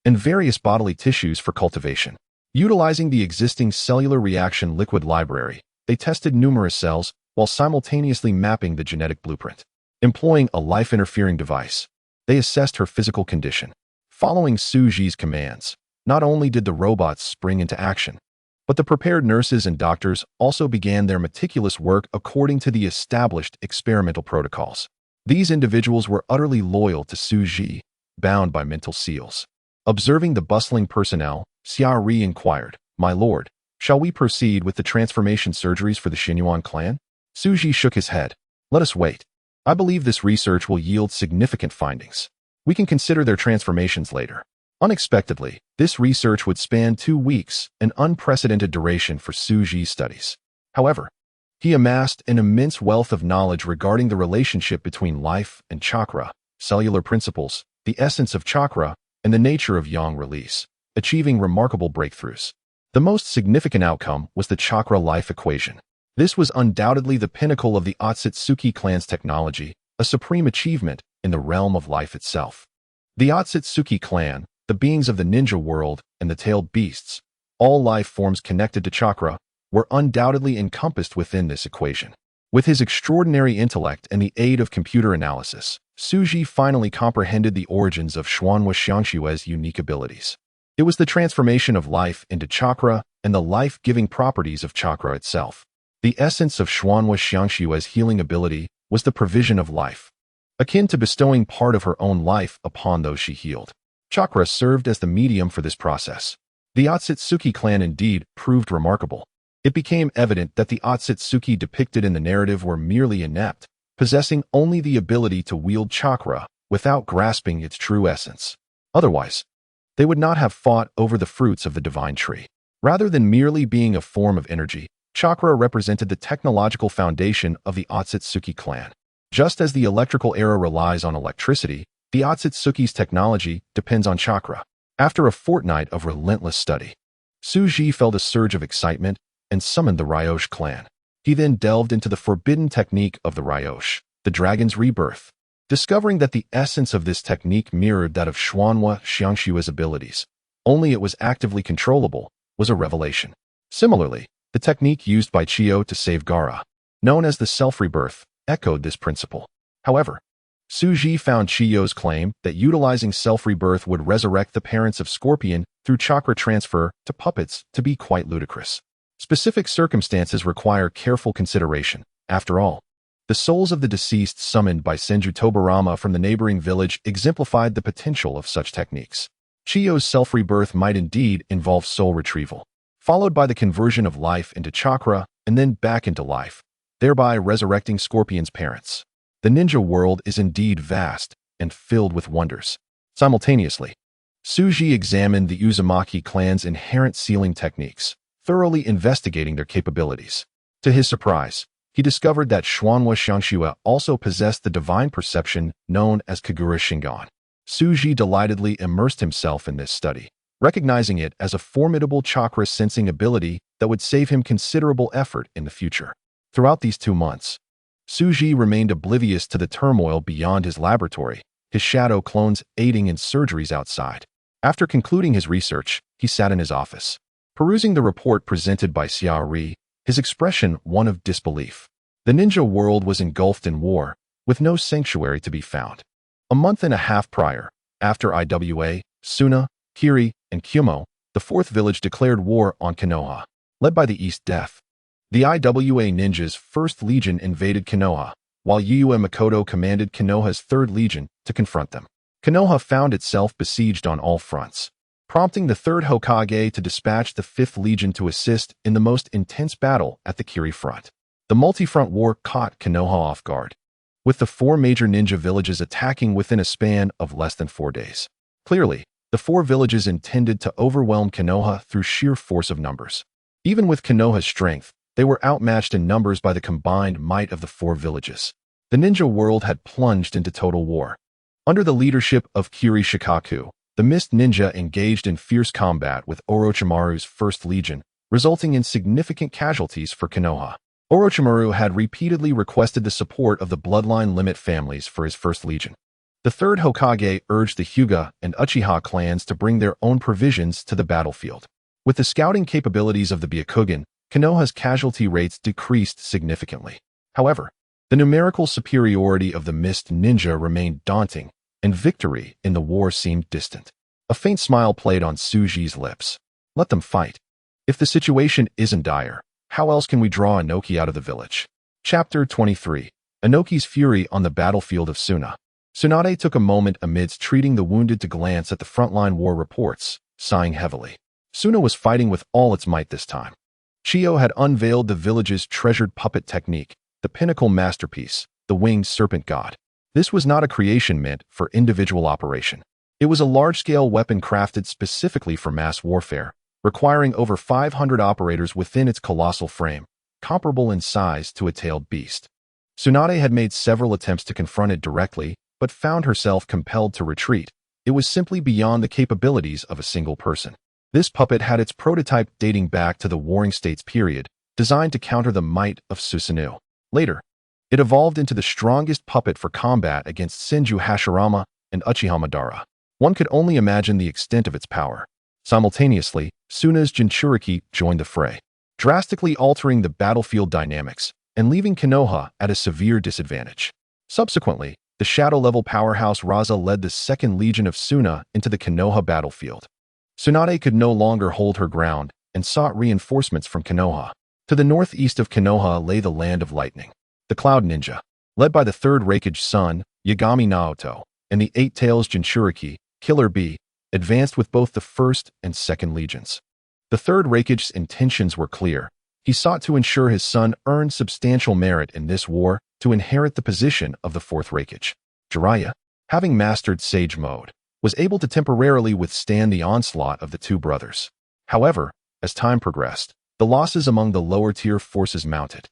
and various bodily tissues for cultivation. Utilizing the existing cellular reaction liquid library, they tested numerous cells while simultaneously mapping the genetic blueprint. Employing a life-interfering device, they assessed her physical condition. Following Suji's commands, not only did the robots spring into action, but the prepared nurses and doctors also began their meticulous work according to the established experimental protocols. These individuals were utterly loyal to Suji, bound by mental seals. Observing the bustling personnel, Xia Ri inquired, "My lord, shall we proceed with the transformation surgeries for the Xinyuan clan?" Suji shook his head. "Let us wait. I believe this research will yield significant findings. We can consider their transformations later." Unexpectedly, this research would span 2 weeks, an unprecedented duration for Suji's studies. However, he amassed an immense wealth of knowledge regarding the relationship between life and chakra, cellular principles, the essence of chakra, and the nature of yang release, achieving remarkable breakthroughs. The most significant outcome was the chakra-life equation. This was undoubtedly the pinnacle of the Otsutsuki clan's technology, a supreme achievement in the realm of life itself. The Otsutsuki clan, the beings of the ninja world, and the tailed beasts, all life forms connected to chakra, were undoubtedly encompassed within this equation. With his extraordinary intellect and the aid of computer analysis, Suji finally comprehended the origins of Xuanhua Xiangshue's unique abilities. It was the transformation of life into chakra and the life-giving properties of chakra itself. The essence of Xuanhua Xiangshue's healing ability was the provision of life, akin to bestowing part of her own life upon those she healed. Chakra served as the medium for this process. The Otsutsuki clan indeed proved remarkable. It became evident that the Otsutsuki depicted in the narrative were merely inept, possessing only the ability to wield chakra without grasping its true essence. Otherwise, they would not have fought over the fruits of the divine tree. Rather than merely being a form of energy, chakra represented the technological foundation of the Otsutsuki clan. Just as the electrical era relies on electricity, the Otsutsuki's technology depends on chakra. After a fortnight of relentless study, Suji felt a surge of excitement and summoned the Ryosh clan. He then delved into the forbidden technique of the Ryosh, the dragon's rebirth. Discovering that the essence of this technique mirrored that of Xuanhua Xiangshue's abilities, only it was actively controllable, was a revelation. Similarly, the technique used by Chiyo to save Gaara, known as the self-rebirth, echoed this principle. However, Suji found Chiyo's claim that utilizing self-rebirth would resurrect the parents of Scorpion through chakra transfer to puppets to be quite ludicrous. Specific circumstances require careful consideration. After all, the souls of the deceased summoned by Senju Tobarama from the neighboring village exemplified the potential of such techniques. Chiyo's self-rebirth might indeed involve soul retrieval, followed by the conversion of life into chakra and then back into life, thereby resurrecting Scorpion's parents. The ninja world is indeed vast and filled with wonders. Simultaneously, Suji examined the Uzumaki clan's inherent sealing techniques, thoroughly investigating their capabilities. To his surprise, he discovered that Xuanhua Xiangshue also possessed the divine perception known as Kagura Shingon. Suji delightedly immersed himself in this study, recognizing it as a formidable chakra sensing ability that would save him considerable effort in the future. Throughout these 2 months, Suji remained oblivious to the turmoil beyond his laboratory, his shadow clones aiding in surgeries outside. After concluding his research, he sat in his office, perusing the report presented by Xia Ri, his expression one of disbelief. The ninja world was engulfed in war, with no sanctuary to be found. A month and a half prior, after Iwa, Suna, Kiri, and Kyumo, the 4th village declared war on Konoha, led by the East Death. The Iwa ninjas' 1st Legion invaded Konoha, while Yue Makoto commanded Konoha's 3rd Legion to confront them. Konoha found itself besieged on all fronts, prompting the 3rd Hokage to dispatch the 5th Legion to assist in the most intense battle at the Kiri front. The multi-front war caught Konoha off guard, with the 4 major ninja villages attacking within a span of less than 4 days. Clearly, the 4 villages intended to overwhelm Konoha through sheer force of numbers. Even with Konoha's strength, they were outmatched in numbers by the combined might of the 4 villages. The ninja world had plunged into total war. Under the leadership of Kiri Shikaku, the Mist Ninja engaged in fierce combat with Orochimaru's 1st Legion, resulting in significant casualties for Konoha. Orochimaru had repeatedly requested the support of the bloodline limit families for his 1st Legion. The 3rd Hokage urged the Hyuga and Uchiha clans to bring their own provisions to the battlefield. With the scouting capabilities of the Byakugan, Konoha's casualty rates decreased significantly. However, the numerical superiority of the Mist Ninja remained daunting, and victory in the war seemed distant. A faint smile played on Suji's lips. Let them fight. If the situation isn't dire, how else can we draw Inoki out of the village? Chapter 23. Inoki's Fury on the Battlefield of Suna. Tsunade took a moment amidst treating the wounded to glance at the frontline war reports, sighing heavily. Suna was fighting with all its might this time. Chiyo had unveiled the village's treasured puppet technique, the pinnacle masterpiece, the winged serpent god. This was not a creation meant for individual operation. It was a large-scale weapon crafted specifically for mass warfare, requiring over 500 operators within its colossal frame, comparable in size to a tailed beast. Tsunade had made several attempts to confront it directly, but found herself compelled to retreat. It was simply beyond the capabilities of a single person. This puppet had its prototype dating back to the Warring States period, designed to counter the might of Susanoo. Later, it evolved into the strongest puppet for combat against Senju Hashirama and Uchiha Madara. One could only imagine the extent of its power. Simultaneously, Suna's Jinchuriki joined the fray, drastically altering the battlefield dynamics and leaving Konoha at a severe disadvantage. Subsequently, the shadow-level powerhouse Raza led the 2nd Legion of Suna into the Konoha battlefield. Tsunade could no longer hold her ground and sought reinforcements from Konoha. To the northeast of Konoha lay the Land of Lightning. The Cloud Ninja, led by the 3rd Raikage Sun, Yagami Naoto, and the 8 Tails Jinchuriki, Killer Bee, advanced with both the 1st and 2nd Legions. The 3rd Raikage's intentions were clear. He sought to ensure his son earned substantial merit in this war to inherit the position of the 4th Raikage. Jiraiya, having mastered Sage Mode, was able to temporarily withstand the onslaught of the 2 brothers. However, as time progressed, the losses among the lower-tier forces mounted.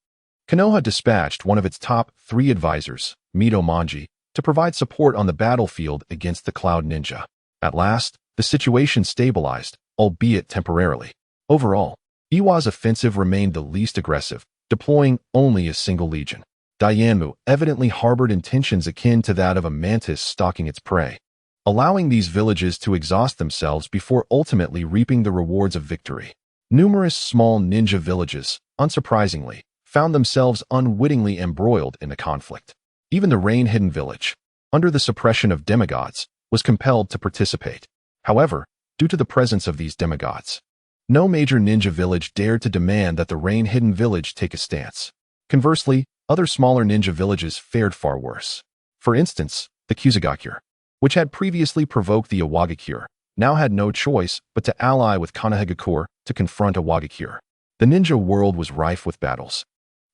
Konoha dispatched one of its top 3 advisors, Mito Manji, to provide support on the battlefield against the Cloud Ninja. At last, the situation stabilized, albeit temporarily. Overall, Iwa's offensive remained the least aggressive, deploying only a single legion. Dayanmu evidently harbored intentions akin to that of a mantis stalking its prey, allowing these villages to exhaust themselves before ultimately reaping the rewards of victory. Numerous small ninja villages, unsurprisingly, found themselves unwittingly embroiled in the conflict. Even the Rain-Hidden Village, under the suppression of demigods, was compelled to participate. However, due to the presence of these demigods, no major ninja village dared to demand that the Rain-Hidden Village take a stance. Conversely, other smaller ninja villages fared far worse. For instance, the Kusagakure, which had previously provoked the Awagakure, now had no choice but to ally with Konohagakure to confront Awagakure. The ninja world was rife with battles.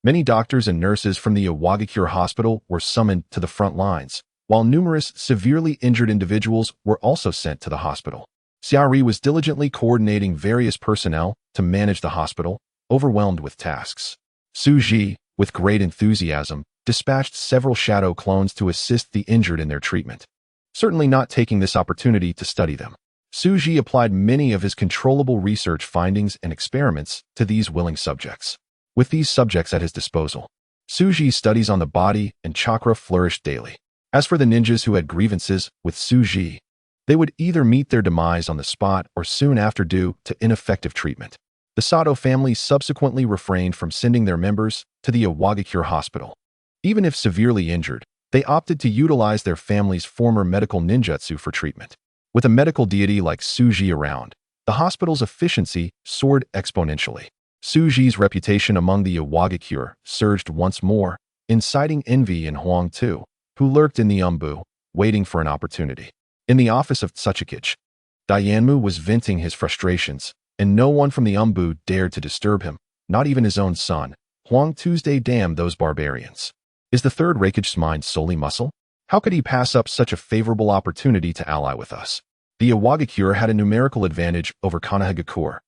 Many doctors and nurses from the Awagakure hospital were summoned to the front lines, while numerous severely injured individuals were also sent to the hospital. Xiaori was diligently coordinating various personnel to manage the hospital, overwhelmed with tasks. Suji, with great enthusiasm, dispatched several shadow clones to assist the injured in their treatment, certainly not taking this opportunity to study them. Suji applied many of his controllable research findings and experiments to these willing subjects. With these subjects at his disposal, Suji's studies on the body and chakra flourished daily. As for the ninjas who had grievances with Suji, they would either meet their demise on the spot or soon after due to ineffective treatment. The Sato family subsequently refrained from sending their members to the Awagakure hospital. Even if severely injured, they opted to utilize their family's former medical ninjutsu for treatment. With a medical deity like Suji around, the hospital's efficiency soared exponentially. Suji's reputation among the Awagakure surged once more, inciting envy in Huang Tu, who lurked in the Umbu, waiting for an opportunity. In the office of Tsuchikage, Dayanmu was venting his frustrations, and no one from the Umbu dared to disturb him, not even his own son. Huang Tuesday damned those barbarians. Is the 3rd Raikage's mind solely muscle? How could he pass up such a favorable opportunity to ally with us? The Awagakure had a numerical advantage over Konohagakure,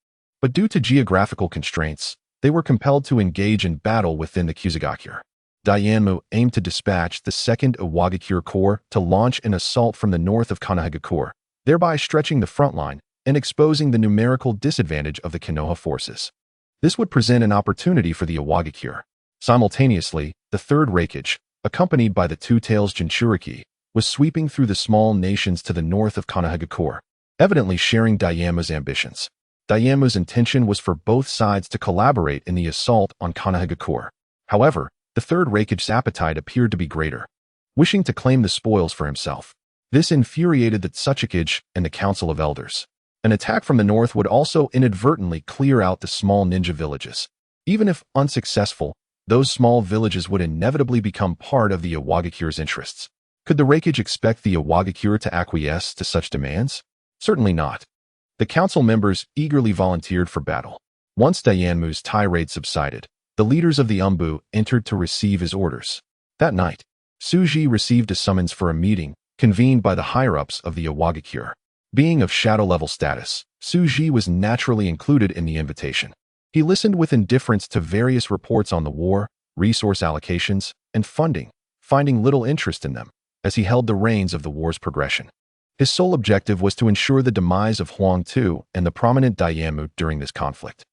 but due to geographical constraints, they were compelled to engage in battle within the Kusagakure. Dayanmu aimed to dispatch the 2nd Awagakure Corps to launch an assault from the north of Konohagakure, thereby stretching the front line and exposing the numerical disadvantage of the Konoha forces. This would present an opportunity for the Awagakure. Simultaneously, the 3rd Raikage, accompanied by the 2 Tails Jinchuriki, was sweeping through the small nations to the north of Konohagakure, evidently sharing Dayanmu's ambitions. Dayanmu's intention was for both sides to collaborate in the assault on Konohagakure. However, the 3rd Raikage's appetite appeared to be greater, wishing to claim the spoils for himself. This infuriated the Tsuchikage and the Council of Elders. An attack from the north would also inadvertently clear out the small ninja villages. Even if unsuccessful, those small villages would inevitably become part of the Awagakure's interests. Could the Reikage expect the awakens to acquiesce to such demands? Certainly not. The council members eagerly volunteered for battle. Once Dayanmu's tirade subsided, the leaders of the Umbu entered to receive his orders. That night, Suji received a summons for a meeting convened by the higher-ups of the awakens. Being of shadow-level status, Suji was naturally included in the invitation. He listened with indifference to various reports on the war, resource allocations, and funding, finding little interest in them, as he held the reins of the war's progression. His sole objective was to ensure the demise of Huang Tu and the prominent Dayanmu during this conflict.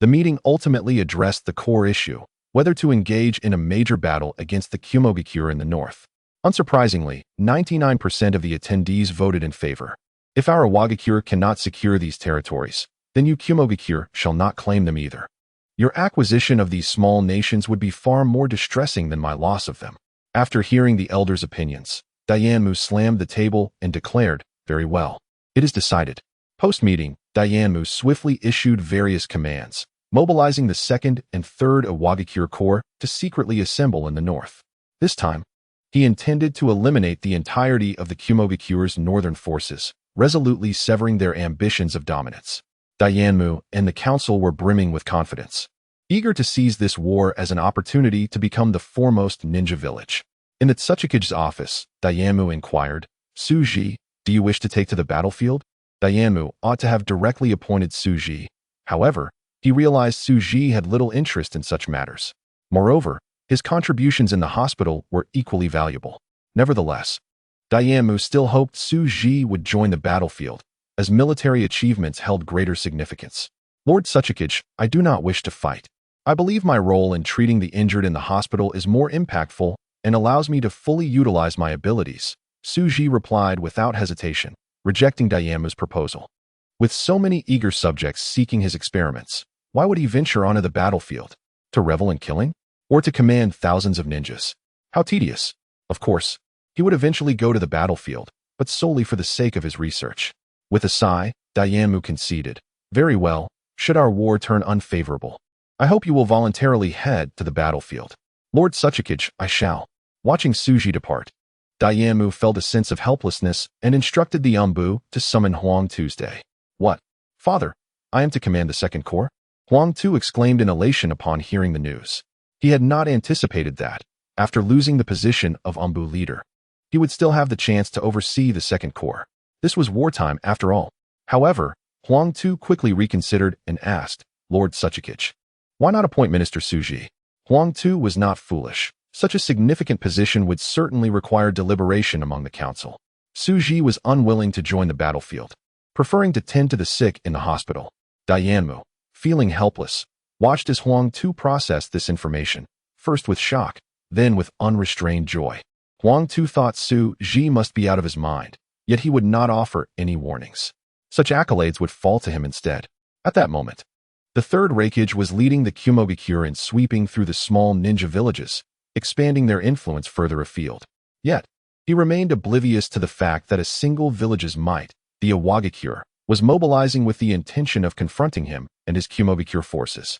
The meeting ultimately addressed the core issue, whether to engage in a major battle against the Kumogakure in the north. Unsurprisingly, 99% of the attendees voted in favor. If our awakens cannot secure these territories, then you Kumogakure shall not claim them either. Your acquisition of these small nations would be far more distressing than my loss of them. After hearing the elders' opinions, Dayanmu slammed the table and declared, "Very well. It is decided." Post-meeting, Dayanmu swiftly issued various commands, mobilizing the 2nd and 3rd awakens Corps to secretly assemble in the north. This time, he intended to eliminate the entirety of the Kumogakure's northern forces, resolutely severing their ambitions of dominance. Dayanmu and the council were brimming with confidence, eager to seize this war as an opportunity to become the foremost ninja village. In the Otsutsuki's office, Dayanmu inquired, "Suji, do you wish to take to the battlefield?" Dayanmu ought to have directly appointed Suji. However, he realized Suji had little interest in such matters. Moreover, his contributions in the hospital were equally valuable. Nevertheless, Dayanmu still hoped Suji would join the battlefield, as military achievements held greater significance. "Lord Otsutsuki, I do not wish to fight. I believe my role in treating the injured in the hospital is more impactful and allows me to fully utilize my abilities," Suji replied without hesitation, rejecting Dayanmu's proposal. With so many eager subjects seeking his experiments, why would he venture onto the battlefield? To revel in killing? Or to command thousands of ninjas? How tedious. Of course, he would eventually go to the battlefield, but solely for the sake of his research. With a sigh, Dayanmu conceded, "Very well, should our war turn unfavorable, I hope you will voluntarily head to the battlefield." "Lord Otsutsuki, I shall." Watching Suji depart, Dayanmu felt a sense of helplessness and instructed the Umbu to summon Huang Tuesday. "What? Father, I am to command the 2nd Corps?" Huang Tu exclaimed in elation upon hearing the news. He had not anticipated that, after losing the position of Umbu leader, he would still have the chance to oversee the 2nd Corps. This was wartime after all. However, Huang Tu quickly reconsidered and asked, "Lord Otsutsuki, why not appoint Minister Suji?" Huang Tu was not foolish. Such a significant position would certainly require deliberation among the council. Suji was unwilling to join the battlefield, preferring to tend to the sick in the hospital. Dayanmu, feeling helpless, watched as Huang Tu processed this information, first with shock, then with unrestrained joy. Huang Tu thought Suji must be out of his mind, yet he would not offer any warnings. Such accolades would fall to him instead. At that moment, the 3rd Reikage was leading the Kumogakure in sweeping through the small ninja villages, expanding their influence further afield. Yet, he remained oblivious to the fact that a single village's might, the awakens, was mobilizing with the intention of confronting him and his Kumogakure forces.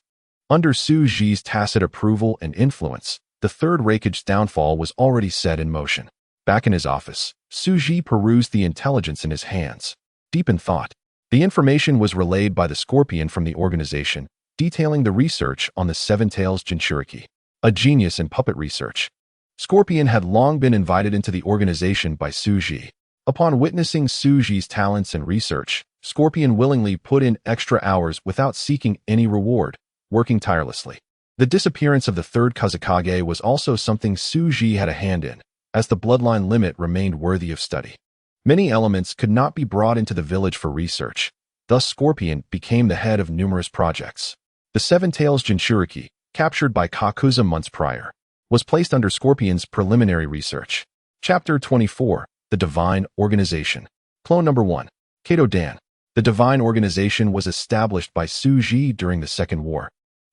Under Suji's tacit approval and influence, the 3rd Reikage's downfall was already set in motion. Back in his office, Suji perused the intelligence in his hands. Deep in thought, the information was relayed by the Scorpion from the organization, detailing the research on the 7 Tails Jinchuriki, a genius in puppet research. Scorpion had long been invited into the organization by Suji. Upon witnessing Suji's talents and research, Scorpion willingly put in extra hours without seeking any reward, working tirelessly. The disappearance of the 3rd Kazekage was also something Suji had a hand in, as the bloodline limit remained worthy of study. Many elements could not be brought into the village for research, thus Scorpion became the head of numerous projects. The 7 Tails Jinchuriki, captured by Kakuza months prior, was placed under Scorpion's preliminary research. Chapter 24, The Divine Organization. Clone number 1. Kato Dan. The Divine Organization was established by Suji during the Second War,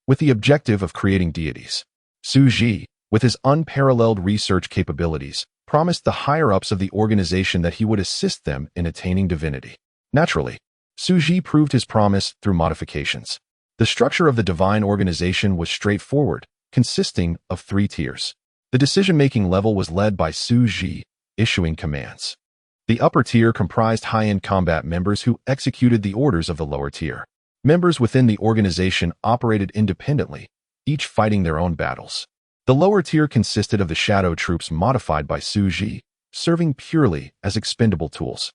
with the objective of creating deities. Suji, with his unparalleled research capabilities, promised the higher-ups of the organization that he would assist them in attaining divinity. Naturally, Suji proved his promise through modifications. The structure of the Divine Organization was straightforward, consisting of 3 tiers. The decision-making level was led by Suji, issuing commands. The upper tier comprised high-end combat members who executed the orders of the lower tier. Members within the organization operated independently, each fighting their own battles. The lower tier consisted of the shadow troops modified by Suji, serving purely as expendable tools.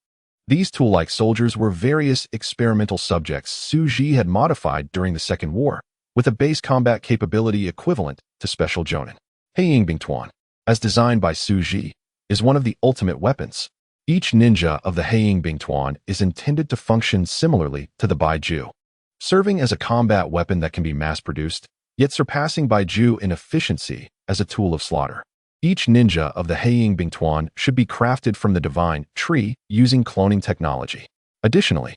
These tool-like soldiers were various experimental subjects Suji had modified during the Second War, with a base combat capability equivalent to special jonin. Heiying Bingtuan, as designed by Suji, is one of the ultimate weapons. Each ninja of the Heiying Bingtuan is intended to function similarly to the Baiju, serving as a combat weapon that can be mass-produced, yet surpassing Baiju in efficiency as a tool of slaughter. Each ninja of the Heiying Bingtuan should be crafted from the divine tree using cloning technology. Additionally,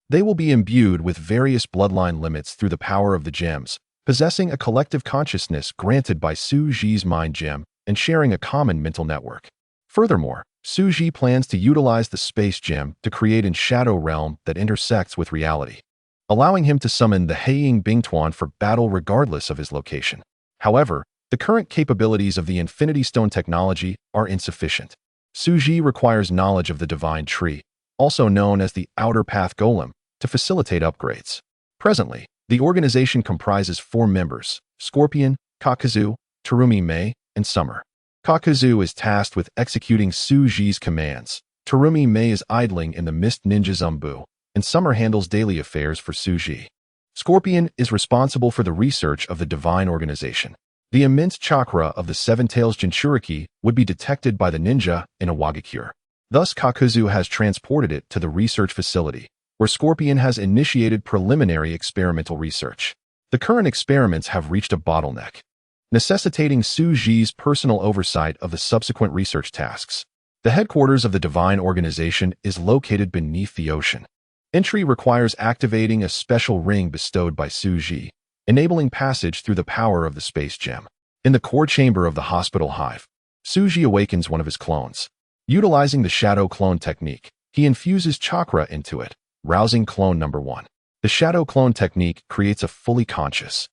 they will be imbued with various bloodline limits through the power of the gems, possessing a collective consciousness granted by Suji's mind gem and sharing a common mental network. Furthermore, Suji plans to utilize the space gem to create a shadow realm that intersects with reality, allowing him to summon the Heiying Bingtuan for battle regardless of his location. However, the current capabilities of the Infinity Stone technology are insufficient. Suji requires knowledge of the Divine Tree, also known as the Outer Path Golem, to facilitate upgrades. Presently, the organization comprises 4 members: Scorpion, Kakazu, Terumi Mei, and Summer. Kakazu is tasked with executing Suji's commands. Terumi Mei is idling in the Mist Ninja Zumbu, and Summer handles daily affairs for Suji. Scorpion is responsible for the research of the divine organization. The immense chakra of the Seven Tails Jinchuriki would be detected by the ninja in a Wagakure. Thus, Kakazu has transported it to the research facility, where Scorpion has initiated preliminary experimental research. The current experiments have reached a bottleneck, necessitating Suji's personal oversight of the subsequent research tasks. The headquarters of the divine organization is located beneath the ocean. Entry requires activating a special ring bestowed by Suji, enabling passage through the power of the space gem. In the core chamber of the hospital hive, Suji awakens one of his clones. Utilizing the shadow clone technique, he infuses chakra into it, rousing clone number 1. The shadow clone technique creates a fully conscious,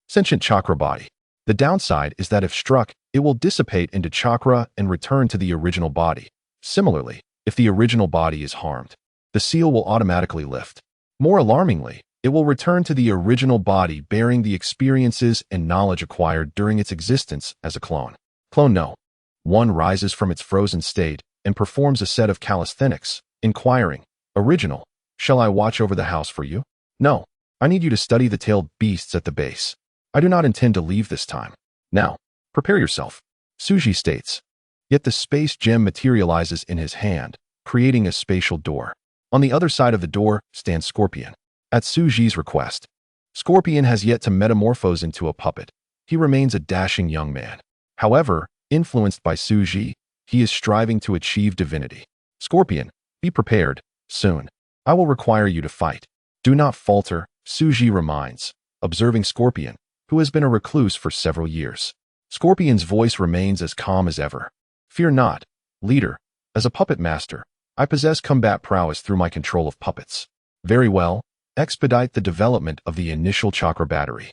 sentient chakra body. The downside is that if struck, it will dissipate into chakra and return to the original body. Similarly, if the original body is harmed, the seal will automatically lift. More alarmingly, it will return to the original body bearing the experiences and knowledge acquired during its existence as a clone. Clone No. 1 rises from its frozen state and performs a set of calisthenics, inquiring, "Original, shall I watch over the house for you?" "No, I need you to study the tailed beasts at the base. I do not intend to leave this time. Now, prepare yourself," Suji states. Yet the space gem materializes in his hand, creating a spatial door. On the other side of the door stands Scorpion. At Suji's request, Scorpion has yet to metamorphose into a puppet. He remains a dashing young man. However, influenced by Suji, he is striving to achieve divinity. "Scorpion, be prepared. Soon, I will require you to fight. Do not falter," Suji reminds, observing Scorpion, who has been a recluse for several years. Scorpion's voice remains as calm as ever. "Fear not, leader. As a puppet master, I possess combat prowess through my control of puppets." "Very well. Expedite the development of the initial chakra battery.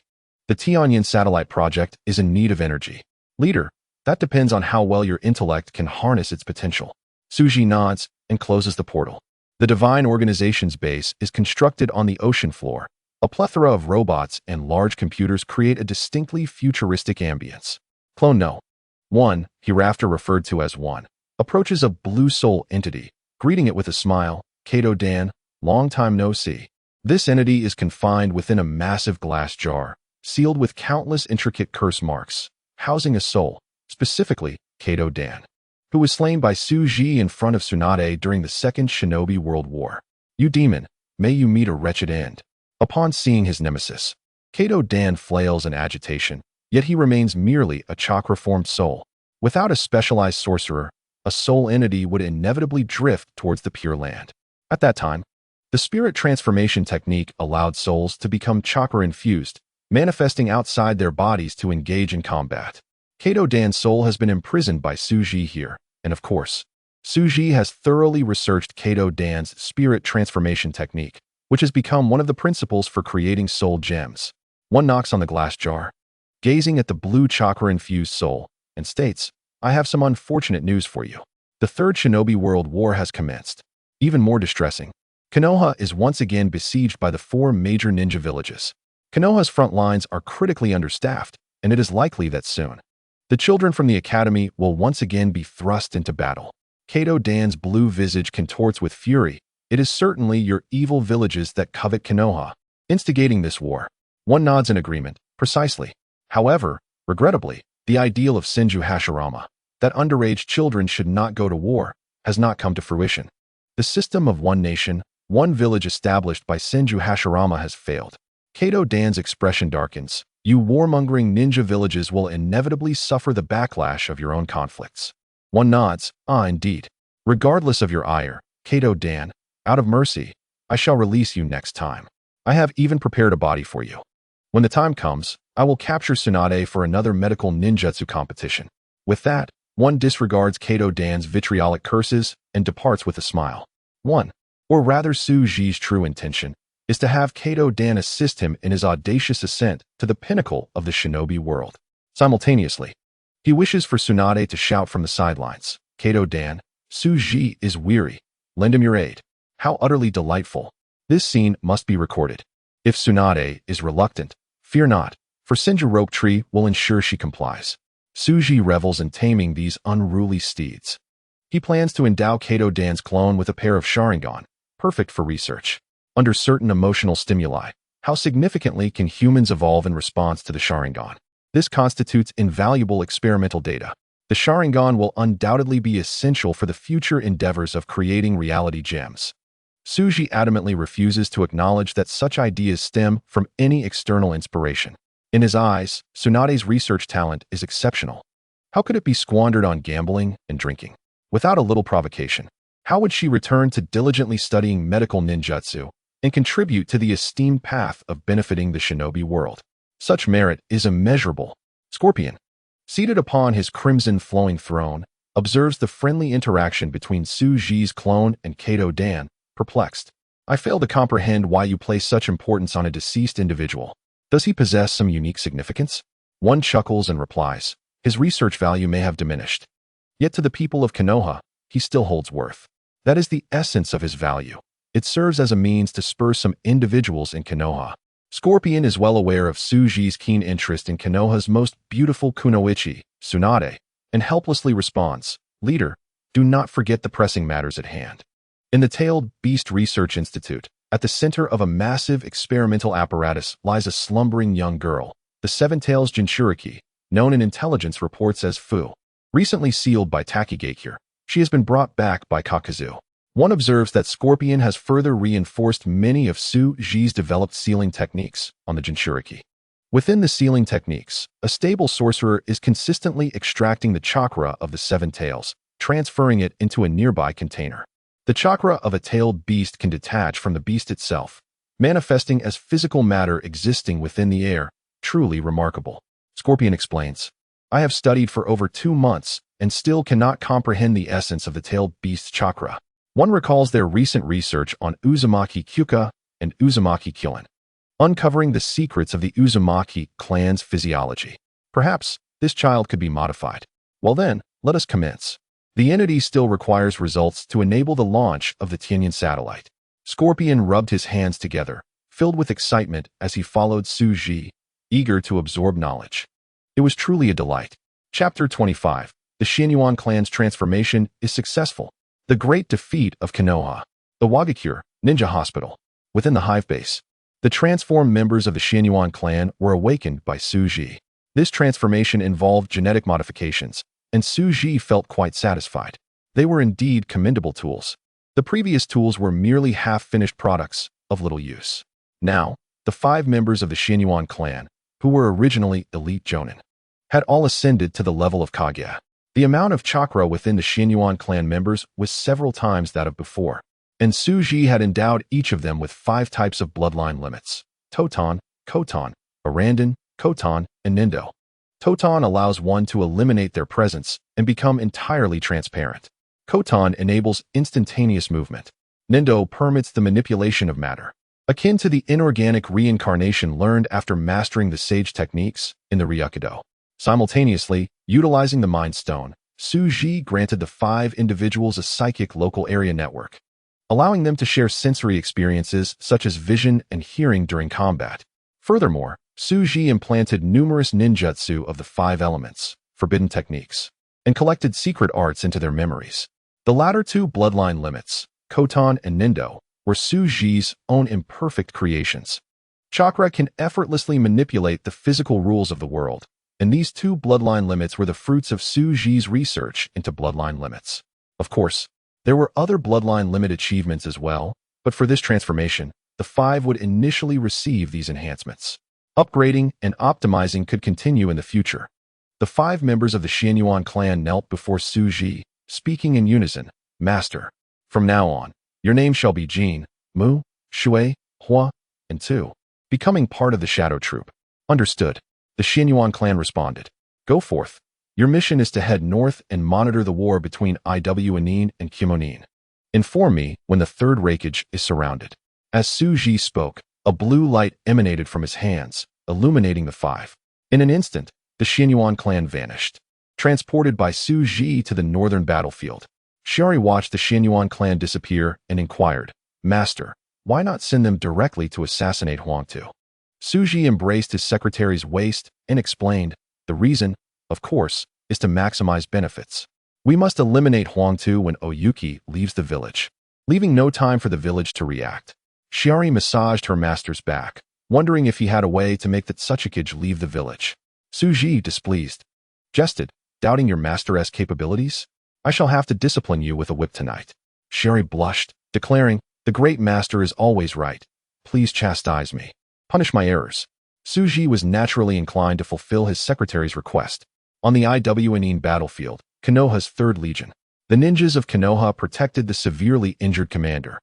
The Tianyan satellite project is in need of energy." "Leader, that depends on how well your intellect can harness its potential." Suji nods and closes the portal. The divine organization's base is constructed on the ocean floor. A plethora of robots and large computers create a distinctly futuristic ambience. Clone No. 1, hereafter referred to as 1, approaches a blue soul entity, greeting it with a smile. "Kato Dan, long time no see." This entity is confined within a massive glass jar, sealed with countless intricate curse marks, housing a soul, specifically Kato Dan, who was slain by Suji in front of Tsunade during the Second Shinobi World War. "You demon, may you meet a wretched end." Upon seeing his nemesis, Kato Dan flails in agitation, yet he remains merely a chakra-formed soul. Without a specialized sorcerer, a soul entity would inevitably drift towards the Pure Land. At that time, the spirit transformation technique allowed souls to become chakra-infused, manifesting outside their bodies to engage in combat. Kato Dan's soul has been imprisoned by Suji here, and of course, Suji has thoroughly researched Kato Dan's spirit transformation technique, which has become one of the principles for creating soul gems. One knocks on the glass jar, gazing at the blue chakra-infused soul, and states, "I have some unfortunate news for you. The Third Shinobi World War has commenced. Even more distressing, Konoha is once again besieged by the four major ninja villages. Konoha's front lines are critically understaffed, and it is likely that soon the children from the academy will once again be thrust into battle. Kato Dan's blue visage contorts with fury. It is certainly your evil villages that covet Konoha, instigating this war. One nods in agreement. Precisely. However, regrettably, the ideal of Senju Hashirama, that underage children should not go to war, has not come to fruition. The system of one nation, one village established by Senju Hashirama has failed. Kato Dan's expression darkens. You warmongering ninja villages will inevitably suffer the backlash of your own conflicts. One nods. Ah, indeed. Regardless of your ire, Kato Dan, out of mercy, I shall release you next time. I have even prepared a body for you. When the time comes, I will capture Tsunade for another medical ninjutsu competition. With that, one disregards Kato Dan's vitriolic curses and departs with a smile. One, or rather Suji's true intention, is to have Kato Dan assist him in his audacious ascent to the pinnacle of the shinobi world. Simultaneously, he wishes for Tsunade to shout from the sidelines, Kato Dan, Suji is weary. Lend him your aid. How utterly delightful. This scene must be recorded. If Tsunade is reluctant, fear not, for Senju Rope Tree will ensure she complies. Suji revels in taming these unruly steeds. He plans to endow Kato Dan's clone with a pair of Sharingan, perfect for research. Under certain emotional stimuli, how significantly can humans evolve in response to the Sharingan? This constitutes invaluable experimental data. The Sharingan will undoubtedly be essential for the future endeavors of creating reality gems. Suji adamantly refuses to acknowledge that such ideas stem from any external inspiration. In his eyes, Tsunade's research talent is exceptional. How could it be squandered on gambling and drinking? Without a little provocation, how would she return to diligently studying medical ninjutsu and contribute to the esteemed path of benefiting the shinobi world? Such merit is immeasurable. Scorpion, seated upon his crimson-flowing throne, observes the friendly interaction between Suji's clone and Kato Dan, perplexed. I fail to comprehend why you place such importance on a deceased individual. Does he possess some unique significance? One chuckles and replies, his research value may have diminished. Yet to the people of Konoha, he still holds worth. That is the essence of his value. It serves as a means to spur some individuals in Konoha. Scorpion is well aware of Suji's keen interest in Konoha's most beautiful kunoichi, Tsunade, and helplessly responds, Leader, do not forget the pressing matters at hand. In the Tailed Beast Research Institute, at the center of a massive experimental apparatus lies a slumbering young girl, the Seven Tails Jinchuriki, known in intelligence reports as Fu. Recently sealed by Takigakure, she has been brought back by Kakazu. One observes that Scorpion has further reinforced many of Suji's developed sealing techniques on the Jinchuriki. Within the sealing techniques, a stable sorcerer is consistently extracting the chakra of the Seven Tails, transferring it into a nearby container. The chakra of a tailed beast can detach from the beast itself, manifesting as physical matter existing within the air, truly remarkable. Scorpion explains, I have studied for over 2 months and still cannot comprehend the essence of the tailed beast's chakra. One recalls their recent research on Uzumaki Kyuka and Uzumaki Kyuin, uncovering the secrets of the Uzumaki clan's physiology. Perhaps this child could be modified. Well then, let us commence. The entity still requires results to enable the launch of the Tianyan satellite. Scorpion rubbed his hands together, filled with excitement as he followed Suji, eager to absorb knowledge. It was truly a delight. Chapter 25. The Xianyuan clan's transformation is successful. The Great Defeat of Konoha. The Awakens Ninja Hospital. Within the hive base, the transformed members of the Xianyuan clan were awakened by Suji. This transformation involved genetic modifications, and Suji felt quite satisfied. They were indeed commendable tools. The previous tools were merely half-finished products of little use. Now, the 5 members of the Xianyuan clan, who were originally elite jonin, had all ascended to the level of Kage. The amount of chakra within the Xianyuan clan members was several times that of before, and Suji had endowed each of them with 5 types of bloodline limits: Totan, Kotan, Arandan, Kotan, and Nindo. Totan allows one to eliminate their presence and become entirely transparent. Kotan enables instantaneous movement. Nindo permits the manipulation of matter, akin to the inorganic reincarnation learned after mastering the sage techniques in the Ryukido. Simultaneously, utilizing the Mind Stone, Suji granted the 5 individuals a psychic local area network, allowing them to share sensory experiences such as vision and hearing during combat. Furthermore, Suji implanted numerous ninjutsu of the 5 elements, forbidden techniques, and collected secret arts into their memories. The latter 2 bloodline limits, Koton and Nindo, were Suji's own imperfect creations. Chakra can effortlessly manipulate the physical rules of the world, and these 2 bloodline limits were the fruits of Suji's research into bloodline limits. Of course, there were other bloodline limit achievements as well, but for this transformation, the 5 would initially receive these enhancements. Upgrading and optimizing could continue in the future. The 5 members of the Xianyuan clan knelt before Suji, speaking in unison, "Master, from now on, your name shall be Jin, Mu, Shui, Hua, and Tu, becoming part of the Shadow Troop." "Understood," the Xianyuan clan responded. "Go forth. Your mission is to head north and monitor the war between Iwanin and Kimonin. Inform me when the 3rd Raikage is surrounded." As Suji spoke, a blue light emanated from his hands, illuminating the 5. In an instant, the Xianyuan clan vanished, transported by Suji to the northern battlefield. Shiori watched the Xianyuan clan disappear and inquired, "Master, why not send them directly to assassinate Huangtu?" Suji embraced his secretary's waist and explained, "The reason, of course, is to maximize benefits. We must eliminate Huangtu when Oyuki leaves the village, leaving no time for the village to react." Shiori massaged her master's back, wondering if he had a way to make the Otsutsuki leave the village. Suji, displeased, jested, "Doubting your master's capabilities? I shall have to discipline you with a whip tonight." Shiori blushed, declaring, "The great master is always right. Please chastise me. Punish my errors." Suji was naturally inclined to fulfill his secretary's request. On the Iwanin battlefield, Konoha's 3rd Legion, the ninjas of Konoha protected the severely injured commander,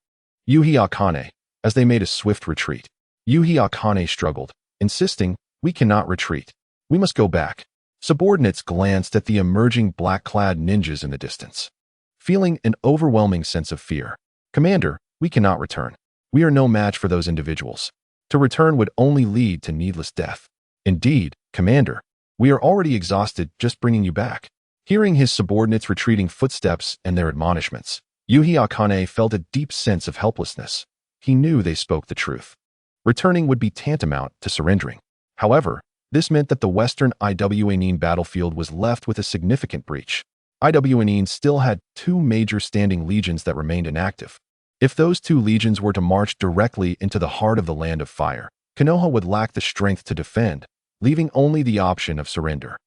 Yuhi Akane, as they made a swift retreat. Yuhi Akane struggled, insisting, "We cannot retreat. We must go back." Subordinates glanced at the emerging black-clad ninjas in the distance, feeling an overwhelming sense of fear. "Commander, we cannot return. We are no match for those individuals. To return would only lead to needless death." "Indeed, Commander, we are already exhausted just bringing you back." Hearing his subordinates' retreating footsteps and their admonishments, Yuhi Akane felt a deep sense of helplessness. He knew they spoke the truth. Returning would be tantamount to surrendering. However, this meant that the western Iwanin battlefield was left with a significant breach. Iwanin still had 2 major standing legions that remained inactive. If those 2 legions were to march directly into the heart of the Land of Fire, Konoha would lack the strength to defend, leaving only the option of surrender.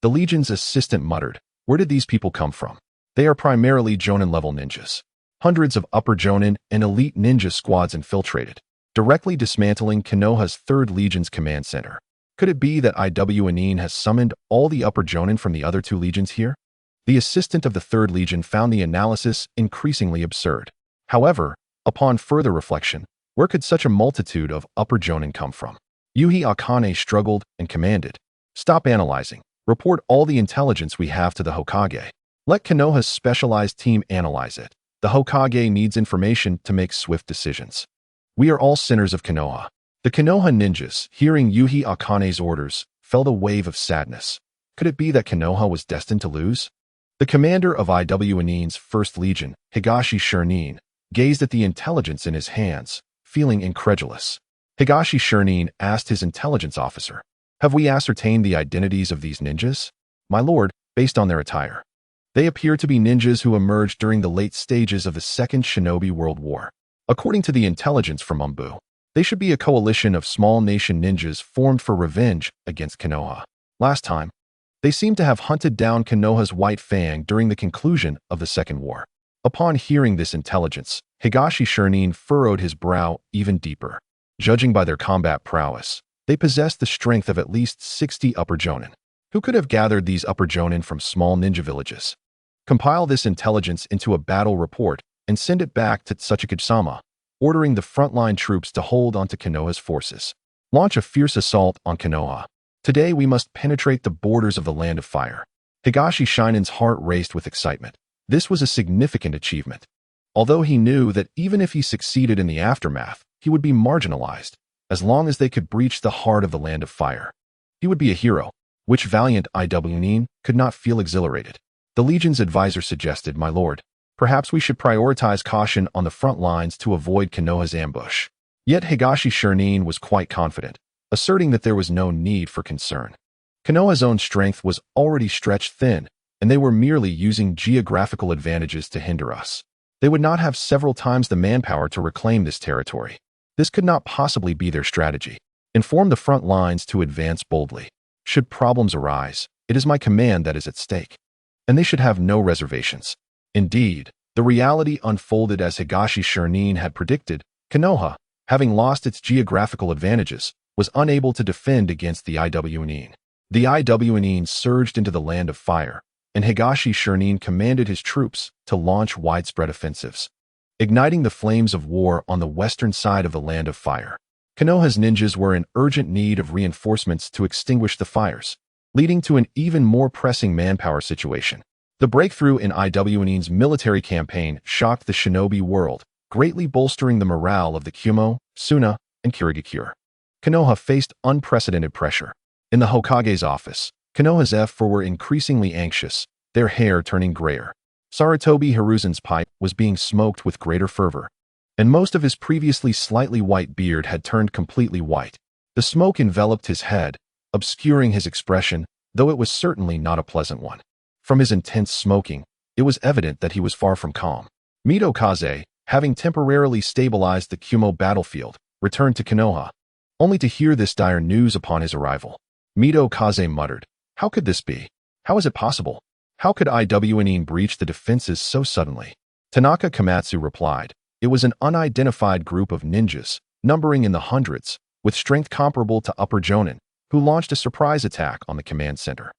The legion's assistant muttered, "Where did these people come from? They are primarily Jonin-level ninjas." Hundreds of upper Jonin and elite ninja squads infiltrated, directly dismantling Konoha's 3rd Legion's command center. Could it be that Iwanin has summoned all the upper Jonin from the other 2 legions here? The assistant of the 3rd Legion found the analysis increasingly absurd. However, upon further reflection, where could such a multitude of upper Jonin come from? Yuhi Akane struggled and commanded, "Stop analyzing. Report all the intelligence we have to the Hokage. Let Konoha's specialized team analyze it. The Hokage needs information to make swift decisions. We are all sinners of Konoha." The Konoha ninjas, hearing Yuhi Akane's orders, felt a wave of sadness. Could it be that Konoha was destined to lose? The commander of Iwanin's 1st Legion, Higashi Shirnin, gazed at the intelligence in his hands, feeling incredulous. Higashi Shirnin asked his intelligence officer, "Have we ascertained the identities of these ninjas?" "My lord, based on their attire, they appear to be ninjas who emerged during the late stages of the Second Shinobi World War. According to the intelligence from Umbu, they should be a coalition of small nation ninjas formed for revenge against Konoha. Last time, they seem to have hunted down Konoha's White Fang during the conclusion of the Second War." Upon hearing this intelligence, Higashi Shirnin furrowed his brow even deeper. Judging by their combat prowess, they possessed the strength of at least 60 upper Jonin. Who could have gathered these upper Jonin from small ninja villages? Compile this intelligence into a battle report and send it back to Otsutsuki-sama, ordering the frontline troops to hold onto Konoha's forces. Launch a fierce assault on Konoha. Today we must penetrate the borders of the Land of Fire. Higashi Shinin's heart raced with excitement. This was a significant achievement. Although he knew that even if he succeeded in the aftermath, he would be marginalized, as long as they could breach the heart of the Land of Fire. He would be a hero, which valiant Iwanin could not feel exhilarated. The Legion's advisor suggested, "My lord, perhaps we should prioritize caution on the front lines to avoid Konoha's ambush." Yet Higashi Shirnin was quite confident, asserting that there was no need for concern. Konoha's own strength was already stretched thin, and they were merely using geographical advantages to hinder us. They would not have several times the manpower to reclaim this territory. This could not possibly be their strategy. Inform the front lines to advance boldly. Should problems arise, it is my command that is at stake. And they should have no reservations. Indeed, the reality unfolded as Higashi Shirnin had predicted. Konoha, having lost its geographical advantages, was unable to defend against the Iwnin. The Iwnin surged into the Land of Fire, and Higashi Shirnin commanded his troops to launch widespread offensives, igniting the flames of war on the western side of the Land of Fire. Konoha's ninjas were in urgent need of reinforcements to extinguish the fires, leading to an even more pressing manpower situation. The breakthrough in Iwnin's military campaign shocked the shinobi world, greatly bolstering the morale of the Kumo, Suna, and Kirigakure. Konoha faced unprecedented pressure. In the Hokage's office, Konoha's F4 were increasingly anxious, their hair turning grayer. Sarutobi Hiruzen's pipe was being smoked with greater fervor, and most of his previously slightly white beard had turned completely white. The smoke enveloped his head, obscuring his expression, though it was certainly not a pleasant one. From his intense smoking, it was evident that he was far from calm. Mito Kaze, having temporarily stabilized the Kumo battlefield, returned to Konoha, only to hear this dire news upon his arrival. Mito Kaze muttered, "How could this be? How is it possible? How could Iwnin breach the defenses so suddenly?" Tanaka Komatsu replied, "It was an unidentified group of ninjas, numbering in the hundreds, with strength comparable to Upper Jonin, who launched a surprise attack on the command center,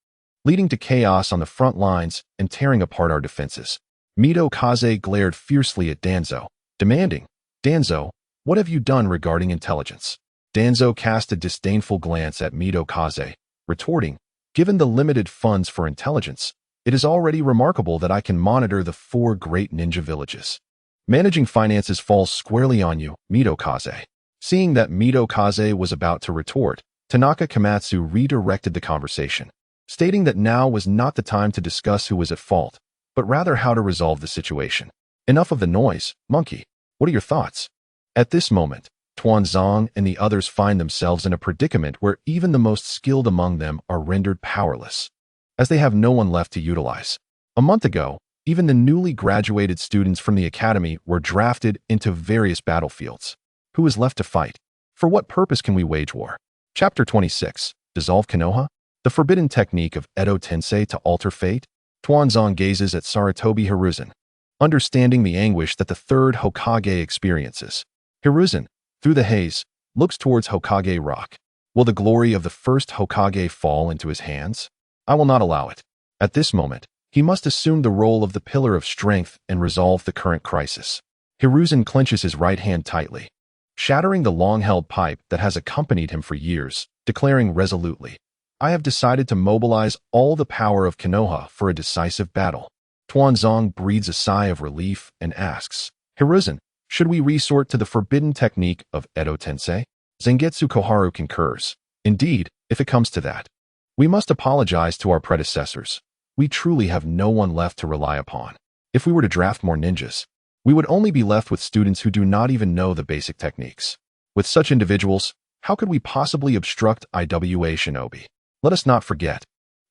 leading to chaos on the front lines and tearing apart our defenses." Mito Kaze glared fiercely at Danzo, demanding, "Danzo, what have you done regarding intelligence?" Danzo cast a disdainful glance at Mito Kaze, retorting, "Given the limited funds for intelligence, it is already remarkable that I can monitor the 4 great ninja villages. Managing finances falls squarely on you, Mito Kaze." Seeing that Mito Kaze was about to retort, Tanaka Komatsu redirected the conversation, stating that now was not the time to discuss who was at fault, but rather how to resolve the situation. "Enough of the noise, monkey. What are your thoughts?" At this moment, Tuanzong and the others find themselves in a predicament where even the most skilled among them are rendered powerless, as they have no one left to utilize. A month ago, even the newly graduated students from the academy were drafted into various battlefields. Who is left to fight? For what purpose can we wage war? Chapter 26. Dissolve Konoha? The forbidden technique of Edo Tensei to alter fate? Tuanzong gazes at Sarutobi Hiruzen, understanding the anguish that the third Hokage experiences. Hiruzen, through the haze, looks towards Hokage Rock. Will the glory of the first Hokage fall into his hands? I will not allow it. At this moment, he must assume the role of the pillar of strength and resolve the current crisis. Hiruzen clenches his right hand tightly, shattering the long-held pipe that has accompanied him for years, declaring resolutely, "I have decided to mobilize all the power of Konoha for a decisive battle." Tuanzong breathes a sigh of relief and asks, "Hiruzen, should we resort to the forbidden technique of Edo Tensei?" Zengetsu Koharu concurs. "Indeed, if it comes to that. We must apologize to our predecessors. We truly have no one left to rely upon. If we were to draft more ninjas, we would only be left with students who do not even know the basic techniques. With such individuals, how could we possibly obstruct IWA Shinobi? Let us not forget,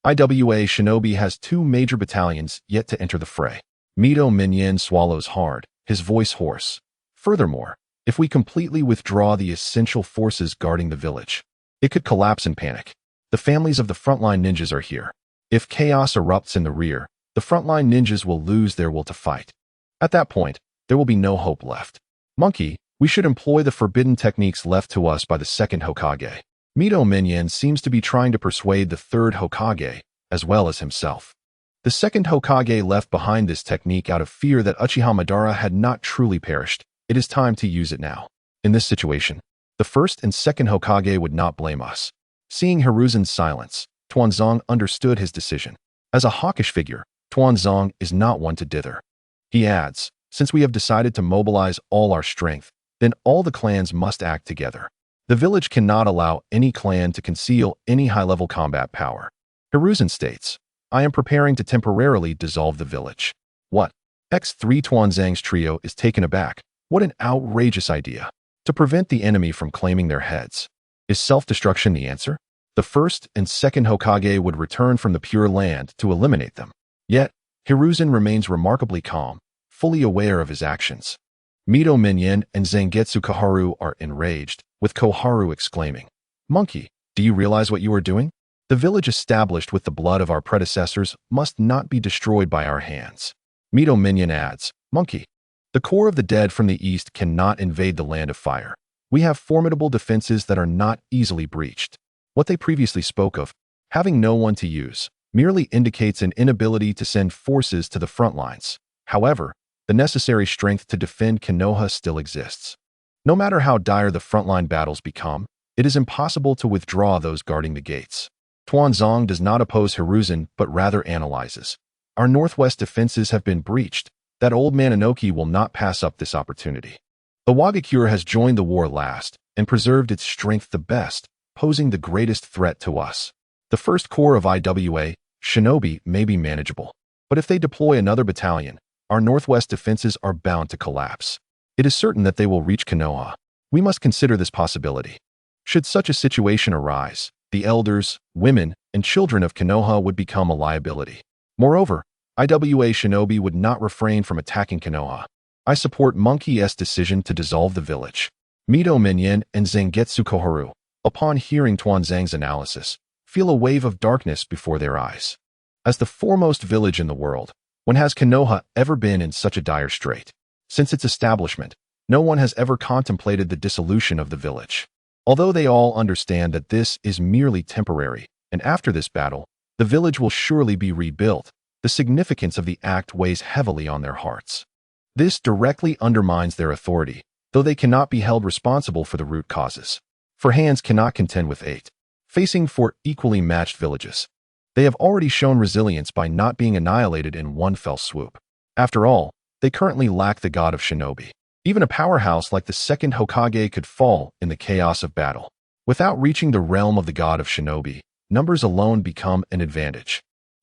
IWA Shinobi has 2 major battalions yet to enter the fray." Mito Minyen swallows hard, his voice hoarse. "Furthermore, if we completely withdraw the essential forces guarding the village, it could collapse in panic. The families of the frontline ninjas are here. If chaos erupts in the rear, the frontline ninjas will lose their will to fight. At that point, there will be no hope left. Monkey, we should employ the forbidden techniques left to us by the second Hokage." Mito Minyen seems to be trying to persuade the third Hokage, as well as himself. The second Hokage left behind this technique out of fear that Uchiha Madara had not truly perished. It is time to use it now. In this situation, the first and second Hokage would not blame us. Seeing Hiruzen's silence, Tuanzong understood his decision. As a hawkish figure, Tuanzong is not one to dither. He adds, "Since we have decided to mobilize all our strength, then all the clans must act together. The village cannot allow any clan to conceal any high-level combat power." Hiruzen states, I am preparing to temporarily dissolve the village. What? X3 Tuanzang's trio is taken aback. What an outrageous idea. To prevent the enemy from claiming their heads. Is self-destruction the answer? The first and second Hokage would return from the Pure Land to eliminate them. Yet, Hiruzen remains remarkably calm, fully aware of his actions. Mito Minyin and Zangetsu Koharu are enraged, with Koharu exclaiming, "Monkey, do you realize what you are doing? The village established with the blood of our predecessors must not be destroyed by our hands." Mito Minyin adds, "Monkey, the core of the dead from the east cannot invade the land of fire. We have formidable defenses that are not easily breached." What they previously spoke of, having no one to use, merely indicates an inability to send forces to the front lines. However, the necessary strength to defend Konoha still exists. No matter how dire the frontline battles become, it is impossible to withdraw those guarding the gates. Tuanzang does not oppose Hiruzen, but rather analyzes. Our northwest defenses have been breached. That old man Inoki will not pass up this opportunity. The Wagakure has joined the war last and preserved its strength the best, posing the greatest threat to us. The first corps of IWA, Shinobi, may be manageable, but if they deploy another battalion, our northwest defenses are bound to collapse. It is certain that they will reach Konoha. We must consider this possibility. Should such a situation arise, the elders, women, and children of Konoha would become a liability. Moreover, IWA Shinobi would not refrain from attacking Konoha. I support Monkey S's decision to dissolve the village. Mito Minyin and Zangetsu Koharu, upon hearing Tuanzang's analysis, feel a wave of darkness before their eyes. As the foremost village in the world, when has Konoha ever been in such a dire strait? Since its establishment, no one has ever contemplated the dissolution of the village. Although they all understand that this is merely temporary, and after this battle, the village will surely be rebuilt, the significance of the act weighs heavily on their hearts. This directly undermines their authority, though they cannot be held responsible for the root causes. For hands cannot contend with 8, facing 4 equally matched villages. They have already shown resilience by not being annihilated in one fell swoop. After all, they currently lack the god of Shinobi. Even a powerhouse like the second Hokage could fall in the chaos of battle. Without reaching the realm of the god of Shinobi, numbers alone become an advantage.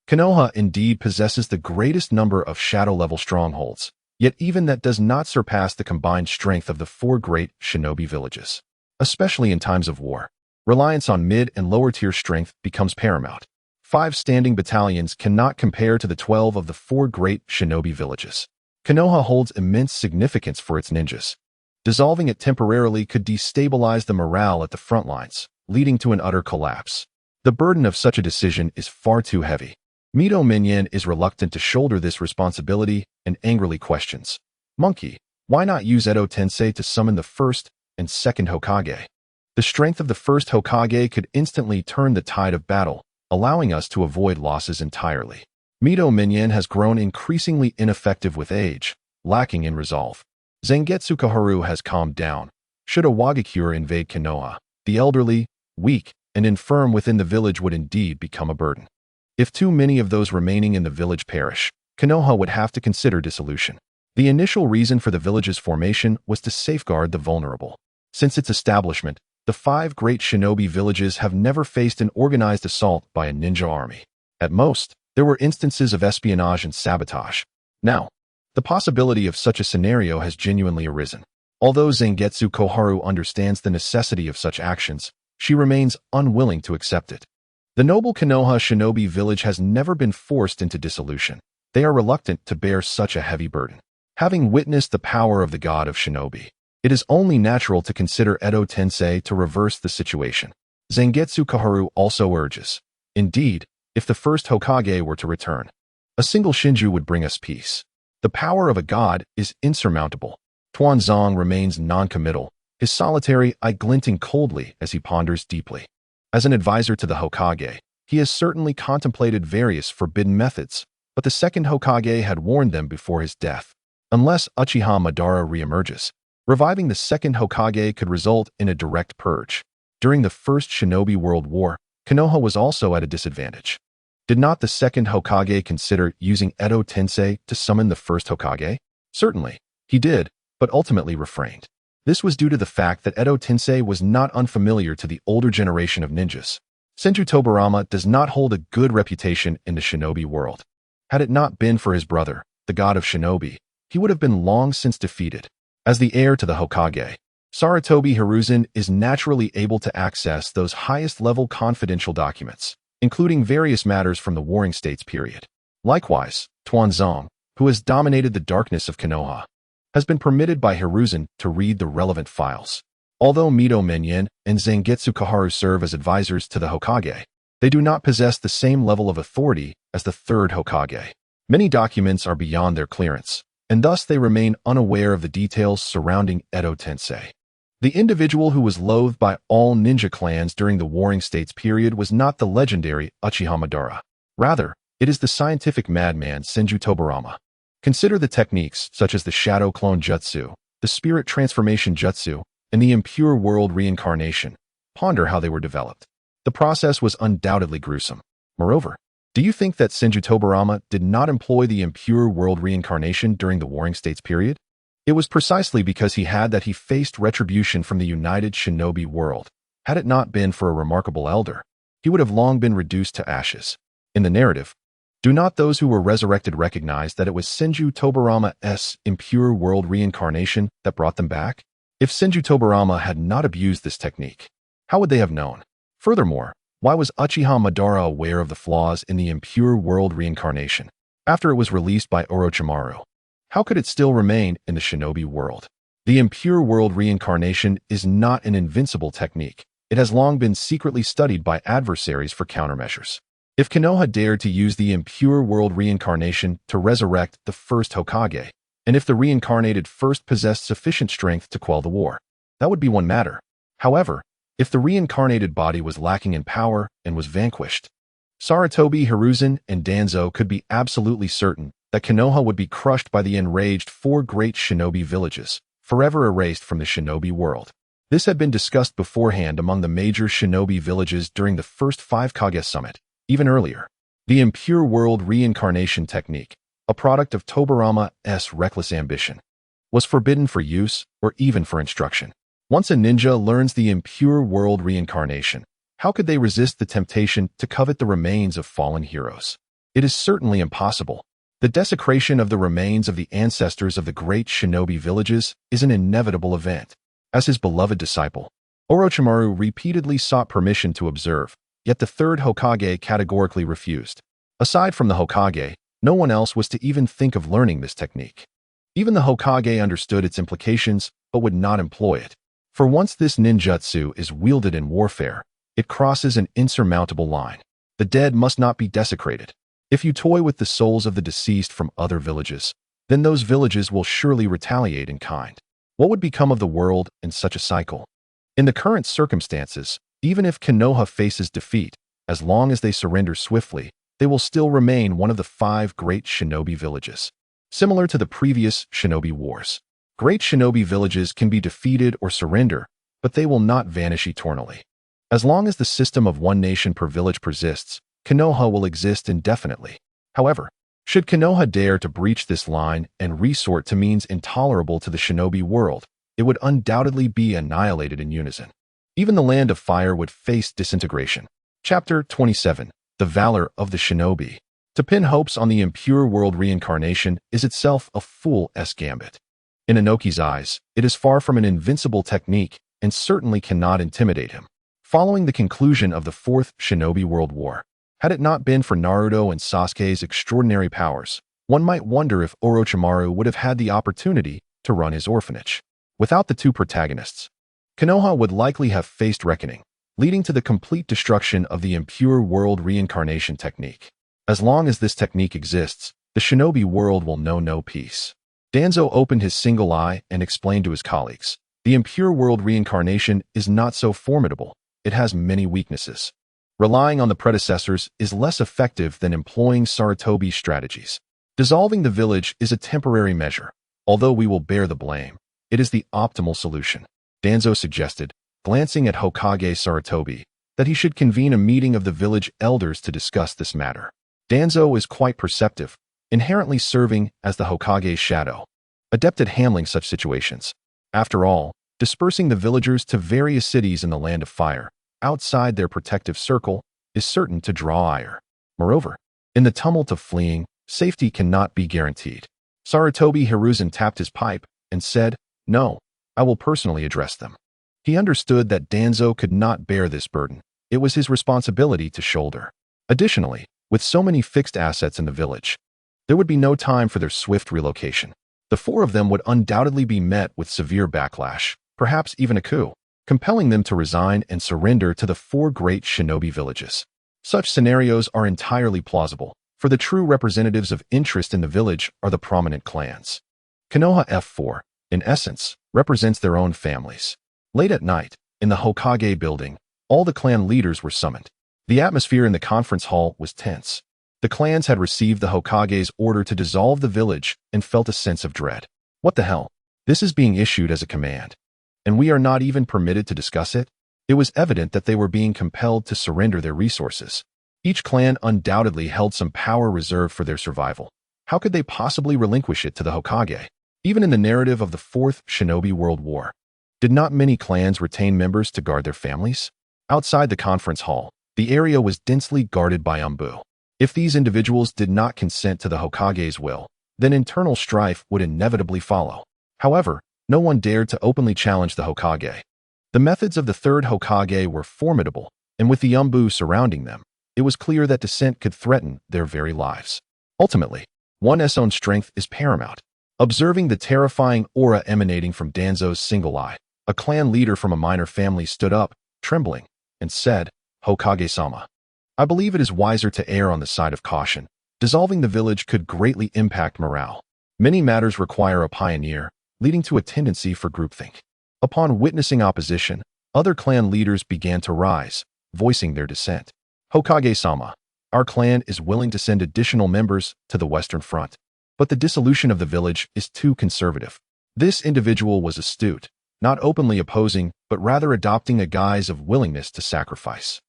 Konoha indeed possesses the greatest number of shadow-level strongholds, yet even that does not surpass the combined strength of the 4 great Shinobi villages. Especially in times of war, reliance on mid- and lower-tier strength becomes paramount. 5 standing battalions cannot compare to the 12 of the 4 great Shinobi villages. Konoha holds immense significance for its ninjas. Dissolving it temporarily could destabilize the morale at the front lines, leading to an utter collapse. The burden of such a decision is far too heavy. Mito Minyin is reluctant to shoulder this responsibility and angrily questions, "Monkey, why not use Edo Tensei to summon the first and second Hokage? The strength of the first Hokage could instantly turn the tide of battle, allowing us to avoid losses entirely." Mito Minyin has grown increasingly ineffective with age, lacking in resolve. Zangetsu Koharu has calmed down. Should a Wagakure invade Konoha, the elderly, weak, and infirm within the village would indeed become a burden. If too many of those remaining in the village perish, Konoha would have to consider dissolution. The initial reason for the village's formation was to safeguard the vulnerable. Since its establishment, the 5 great shinobi villages have never faced an organized assault by a ninja army. At most, there were instances of espionage and sabotage. Now, the possibility of such a scenario has genuinely arisen. Although Zangetsu Koharu understands the necessity of such actions, she remains unwilling to accept it. The noble Konoha shinobi village has never been forced into dissolution. They are reluctant to bear such a heavy burden. Having witnessed the power of the god of shinobi, it is only natural to consider Edo Tensei to reverse the situation. Zangetsu Koharu also urges, "Indeed, if the first Hokage were to return, a single Shinju would bring us peace. The power of a god is insurmountable." Tuanzang remains non-committal, his solitary eye glinting coldly as he ponders deeply. As an advisor to the Hokage, he has certainly contemplated various forbidden methods, but the second Hokage had warned them before his death. Unless Uchiha Madara reemerges, reviving the second Hokage could result in a direct purge. During the First Shinobi World War, Konoha was also at a disadvantage. Did not the second Hokage consider using Edo Tensei to summon the first Hokage? Certainly, he did, but ultimately refrained. This was due to the fact that Edo Tensei was not unfamiliar to the older generation of ninjas. Senju Tobarama does not hold a good reputation in the shinobi world. Had it not been for his brother, the god of shinobi, he would have been long since defeated. As the heir to the Hokage, Sarutobi Hiruzen is naturally able to access those highest-level confidential documents, including various matters from the Warring States period. Likewise, Tuanzong, who has dominated the darkness of Konoha, has been permitted by Hiruzen to read the relevant files. Although Mito Menyen and Zangetsu Kaharu serve as advisors to the Hokage, they do not possess the same level of authority as the third Hokage. Many documents are beyond their clearance, and thus they remain unaware of the details surrounding Edo Tensei. The individual who was loathed by all ninja clans during the Warring States period was not the legendary Uchiha Madara. Rather, it is the scientific madman Senju Tobarama. Consider the techniques such as the Shadow Clone Jutsu, the Spirit Transformation Jutsu, and the Impure World Reincarnation. Ponder how they were developed. The process was undoubtedly gruesome. Moreover, do you think that Senju Tobarama did not employ the Impure World Reincarnation during the Warring States period? It was precisely because he faced retribution from the United Shinobi world. Had it not been for a remarkable elder, he would have long been reduced to ashes. In the narrative, do not those who were resurrected recognize that it was Senju Tobarama's Impure World Reincarnation that brought them back? If Senju Tobarama had not abused this technique, how would they have known? Furthermore, why was Uchiha Madara aware of the flaws in the Impure World Reincarnation after it was released by Orochimaru? How could it still remain in the shinobi world? The Impure World Reincarnation is not an invincible technique. It has long been secretly studied by adversaries for countermeasures. If Konoha dared to use the Impure World Reincarnation to resurrect the first Hokage, and if the reincarnated first possessed sufficient strength to quell the war, that would be one matter. However, if the reincarnated body was lacking in power and was vanquished, Sarutobi Hiruzen and Danzo could be absolutely certain that Konoha would be crushed by the enraged 4 great shinobi villages, forever erased from the shinobi world. This had been discussed beforehand among the major shinobi villages during the first 5 Kage Summit, even earlier. The Impure World Reincarnation technique, a product of Tobarama's reckless ambition, was forbidden for use or even for instruction. Once a ninja learns the Impure World Reincarnation, how could they resist the temptation to covet the remains of fallen heroes? It is certainly impossible. The desecration of the remains of the ancestors of the great shinobi villages is an inevitable event. As his beloved disciple, Orochimaru repeatedly sought permission to observe, yet the third Hokage categorically refused. Aside from the Hokage, no one else was to even think of learning this technique. Even the Hokage understood its implications, but would not employ it. For once this ninjutsu is wielded in warfare, it crosses an insurmountable line. The dead must not be desecrated. If you toy with the souls of the deceased from other villages, then those villages will surely retaliate in kind. What would become of the world in such a cycle? In the current circumstances, even if Konoha faces defeat, as long as they surrender swiftly, they will still remain one of the 5 great shinobi villages. Similar to the previous shinobi wars, great shinobi villages can be defeated or surrender, but they will not vanish eternally. As long as the system of one nation per village persists, Konoha will exist indefinitely. However, should Konoha dare to breach this line and resort to means intolerable to the shinobi world, it would undoubtedly be annihilated in unison. Even the Land of Fire would face disintegration. Chapter 27. The Valor of the Shinobi. To pin hopes on the Impure World Reincarnation is itself a fool's gambit. In Inoki's eyes, it is far from an invincible technique and certainly cannot intimidate him. Following the conclusion of the 4th Shinobi World War, had it not been for Naruto and Sasuke's extraordinary powers, one might wonder if Orochimaru would have had the opportunity to run his orphanage. Without the 2 protagonists, Konoha would likely have faced reckoning, leading to the complete destruction of the Impure World Reincarnation technique. As long as this technique exists, the shinobi world will know no peace. Danzo opened his single eye and explained to his colleagues, the Impure World Reincarnation is not so formidable. It has many weaknesses. Relying on the predecessors is less effective than employing Sarutobi's strategies. Dissolving the village is a temporary measure. Although we will bear the blame, it is the optimal solution. Danzo suggested, glancing at Hokage Sarutobi, that he should convene a meeting of the village elders to discuss this matter. Danzo is quite perceptive, inherently serving as the Hokage's shadow, adept at handling such situations. After all, dispersing the villagers to various cities in the Land of Fire, outside their protective circle, is certain to draw ire. Moreover, in the tumult of fleeing, safety cannot be guaranteed. Sarutobi Hiruzen tapped his pipe and said, "No, I will personally address them." He understood that Danzo could not bear this burden. It was his responsibility to shoulder. Additionally, with so many fixed assets in the village, there would be no time for their swift relocation. The four of them would undoubtedly be met with severe backlash, perhaps even a coup, compelling them to resign and surrender to the four great shinobi villages. Such scenarios are entirely plausible, for the true representatives of interest in the village are the prominent clans. Konoha F4, in essence, represents their own families. Late at night, in the Hokage building, all the clan leaders were summoned. The atmosphere in the conference hall was tense. The clans had received the Hokage's order to dissolve the village and felt a sense of dread. What the hell? This is being issued as a command. And we are not even permitted to discuss it? It was evident that they were being compelled to surrender their resources. Each clan undoubtedly held some power reserved for their survival. How could they possibly relinquish it to the Hokage? Even in the narrative of the Fourth Shinobi World War, did not many clans retain members to guard their families? Outside the conference hall, the area was densely guarded by Umbu. If these individuals did not consent to the Hokage's will, then internal strife would inevitably follow. However, no one dared to openly challenge the Hokage. The methods of the third Hokage were formidable, and with the Umbu surrounding them, it was clear that dissent could threaten their very lives. Ultimately, one's own strength is paramount. Observing the terrifying aura emanating from Danzo's single eye, a clan leader from a minor family stood up, trembling, and said, "Hokage-sama, I believe it is wiser to err on the side of caution. Dissolving the village could greatly impact morale. Many matters require a pioneer, leading to a tendency for groupthink." Upon witnessing opposition, other clan leaders began to rise, voicing their dissent. "Hokage-sama, our clan is willing to send additional members to the Western Front, but the dissolution of the village is too conservative." This individual was astute, not openly opposing, but rather adopting a guise of willingness to sacrifice.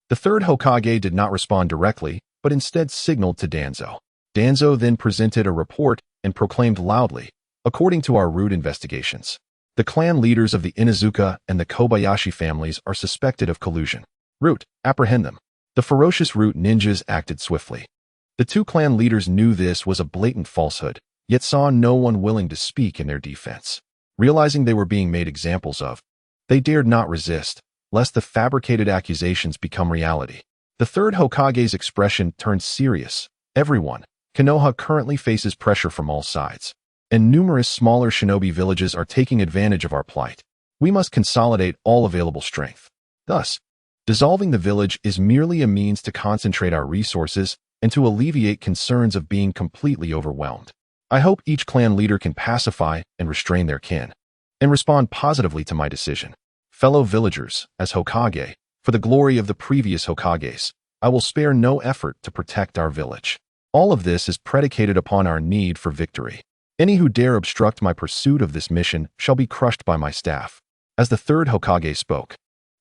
The third Hokage did not respond directly, but instead signaled to Danzo. Danzo then presented a report and proclaimed loudly, "According to our root investigations, the clan leaders of the Inuzuka and the Kobayashi families are suspected of collusion. Root, apprehend them." The ferocious root ninjas acted swiftly. The two clan leaders knew this was a blatant falsehood, yet saw no one willing to speak in their defense. Realizing they were being made examples of, they dared not resist, lest the fabricated accusations become reality. The third Hokage's expression turned serious. "Everyone, Konoha currently faces pressure from all sides, and numerous smaller shinobi villages are taking advantage of our plight. We must consolidate all available strength. Thus, dissolving the village is merely a means to concentrate our resources and to alleviate concerns of being completely overwhelmed. I hope each clan leader can pacify and restrain their kin, and respond positively to my decision. Fellow villagers, as Hokage, for the glory of the previous Hokages, I will spare no effort to protect our village. All of this is predicated upon our need for victory. Any who dare obstruct my pursuit of this mission shall be crushed by my staff." As the third Hokage spoke,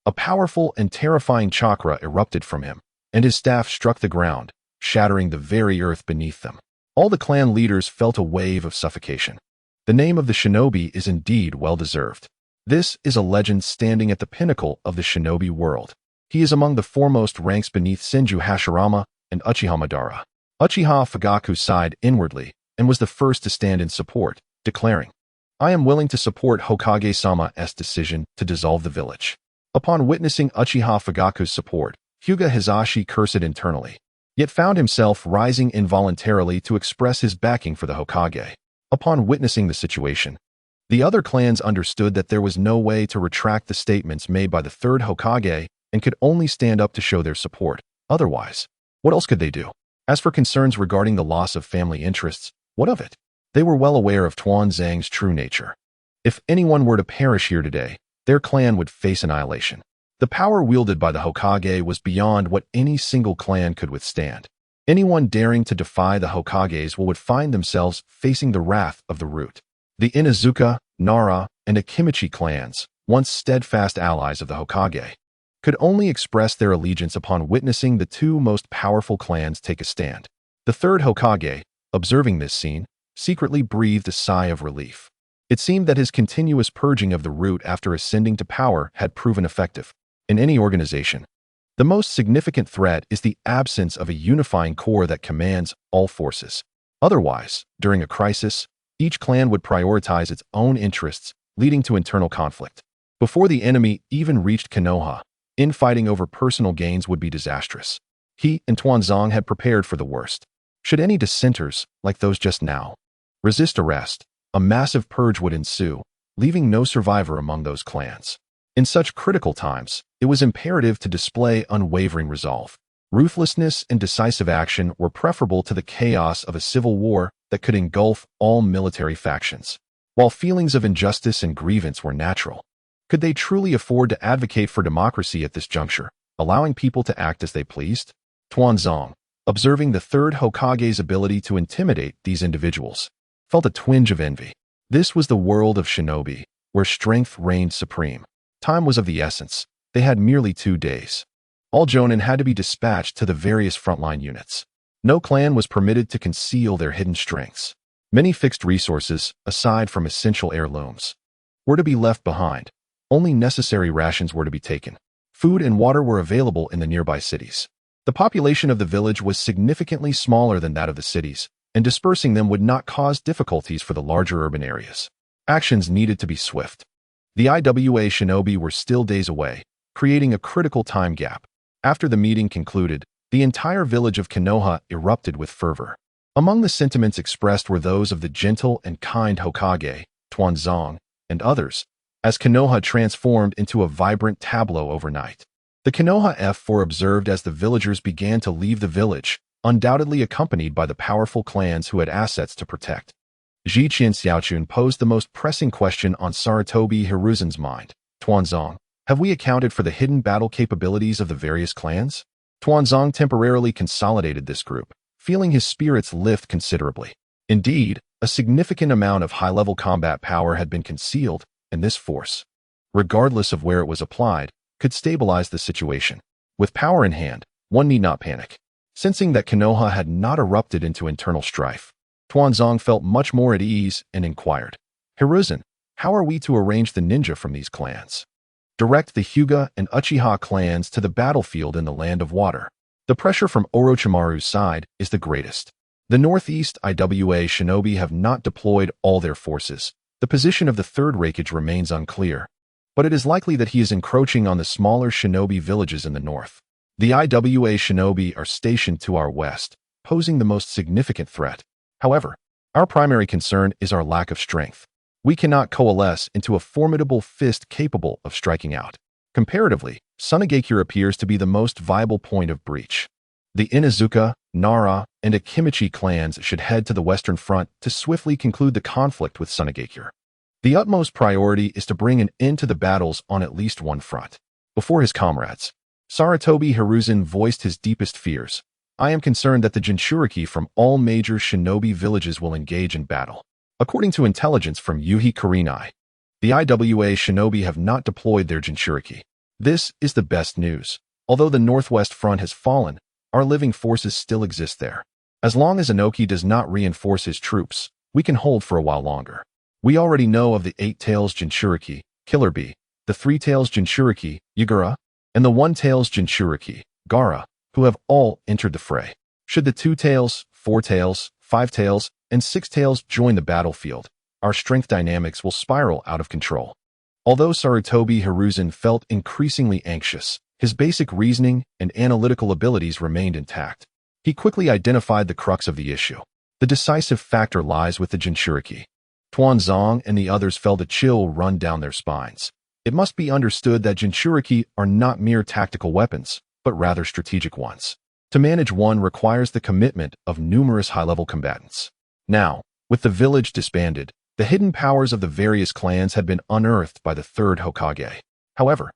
a powerful and terrifying chakra erupted from him, and his staff struck the ground, shattering the very earth beneath them. All the clan leaders felt a wave of suffocation. The name of the shinobi is indeed well-deserved. This is a legend standing at the pinnacle of the shinobi world. He is among the foremost ranks beneath Senju Hashirama and Uchiha Madara. Uchiha Fugaku sighed inwardly and was the first to stand in support, declaring, "I am willing to support Hokage-sama's decision to dissolve the village." Upon witnessing Uchiha Fugaku's support, Hyuga Hizashi cursed internally, yet found himself rising involuntarily to express his backing for the Hokage. Upon witnessing the situation, the other clans understood that there was no way to retract the statements made by the third Hokage and could only stand up to show their support. Otherwise, what else could they do? As for concerns regarding the loss of family interests, what of it? They were well aware of Tuan Zhang's true nature. If anyone were to perish here today, their clan would face annihilation. The power wielded by the Hokage was beyond what any single clan could withstand. Anyone daring to defy the Hokages would find themselves facing the wrath of the root. The Inuzuka, Nara, and Akimichi clans, once steadfast allies of the Hokage, could only express their allegiance upon witnessing the two most powerful clans take a stand. The third Hokage, observing this scene, secretly breathed a sigh of relief. It seemed that his continuous purging of the root after ascending to power had proven effective. In any organization, The most significant threat is the absence of a unifying core that commands all forces. Otherwise, during a crisis, each clan would prioritize its own interests, leading to internal conflict. Before the enemy even reached Konoha, infighting over personal gains would be disastrous. He and Tuanzong had prepared for the worst. Should any dissenters, like those just now, resist arrest, a massive purge would ensue, leaving no survivor among those clans. In such critical times, it was imperative to display unwavering resolve. Ruthlessness and decisive action were preferable to the chaos of a civil war that could engulf all military factions. While feelings of injustice and grievance were natural, could they truly afford to advocate for democracy at this juncture, allowing people to act as they pleased? Tuanzong, observing the third Hokage's ability to intimidate these individuals, felt a twinge of envy. This was the world of shinobi, where strength reigned supreme. Time was of the essence. They had merely 2 days. All jonin had to be dispatched to the various frontline units. No clan was permitted to conceal their hidden strengths. Many fixed resources, aside from essential heirlooms, were to be left behind. Only necessary rations were to be taken. Food and water were available in the nearby cities. The population of the village was significantly smaller than that of the cities, and dispersing them would not cause difficulties for the larger urban areas. Actions needed to be swift. The IWA shinobi were still days away, creating a critical time gap. After the meeting concluded, the entire village of Konoha erupted with fervor. Among the sentiments expressed were those of the gentle and kind Hokage, Tuanzong, and others, as Konoha transformed into a vibrant tableau overnight. The Konoha F4 observed as the villagers began to leave the village, undoubtedly accompanied by the powerful clans who had assets to protect. Jiqian Xiaochun posed the most pressing question on Sarutobi Hiruzen's mind. Tuanzong, have we accounted for the hidden battle capabilities of the various clans? Tuanzong temporarily consolidated this group, feeling his spirits lift considerably. Indeed, a significant amount of high-level combat power had been concealed, and this force, regardless of where it was applied, could stabilize the situation. With power in hand, one need not panic. Sensing that Konoha had not erupted into internal strife, Tuanzong felt much more at ease and inquired, Hiruzen, how are we to arrange the ninja from these clans? Direct the Hyuga and Uchiha clans to the battlefield in the Land of Water. The pressure from Orochimaru's side is the greatest. The Northeast IWA shinobi have not deployed all their forces. The position of the third Raikage remains unclear, but it is likely that he is encroaching on the smaller shinobi villages in the north. The IWA shinobi are stationed to our west, posing the most significant threat. However, our primary concern is our lack of strength. We cannot coalesce into a formidable fist capable of striking out. Comparatively, Sunagakure appears to be the most viable point of breach. The Inazuka, Nara, and Akimichi clans should head to the Western Front to swiftly conclude the conflict with Sunagakure. The utmost priority is to bring an end to the battles on at least one front. Before his comrades, Sarutobi Hiruzen voiced his deepest fears. I am concerned that the Jinchuriki from all major shinobi villages will engage in battle. According to intelligence from Yuhi Kurenai, the IWA shinobi have not deployed their Jinchuriki. This is the best news. Although the Northwest Front has fallen, our living forces still exist there. As long as Inoki does not reinforce his troops, we can hold for a while longer. We already know of the 8-Tails Jinchuriki, Killer Bee, the 3-Tails Jinchuriki, Yagura, and the 1-Tails Jinchuriki, Gara, who have all entered the fray. Should the 2-Tails, 4-Tails, 5-Tails, and 6-Tails join the battlefield, our strength dynamics will spiral out of control. Although Sarutobi Hiruzen felt increasingly anxious, his basic reasoning and analytical abilities remained intact. He quickly identified the crux of the issue. The decisive factor lies with the Jinchuriki. Tuanzong and the others felt a chill run down their spines. It must be understood that Jinchuriki are not mere tactical weapons, but rather strategic ones. To manage one requires the commitment of numerous high-level combatants. Now, with the village disbanded, the hidden powers of the various clans had been unearthed by the third Hokage. However,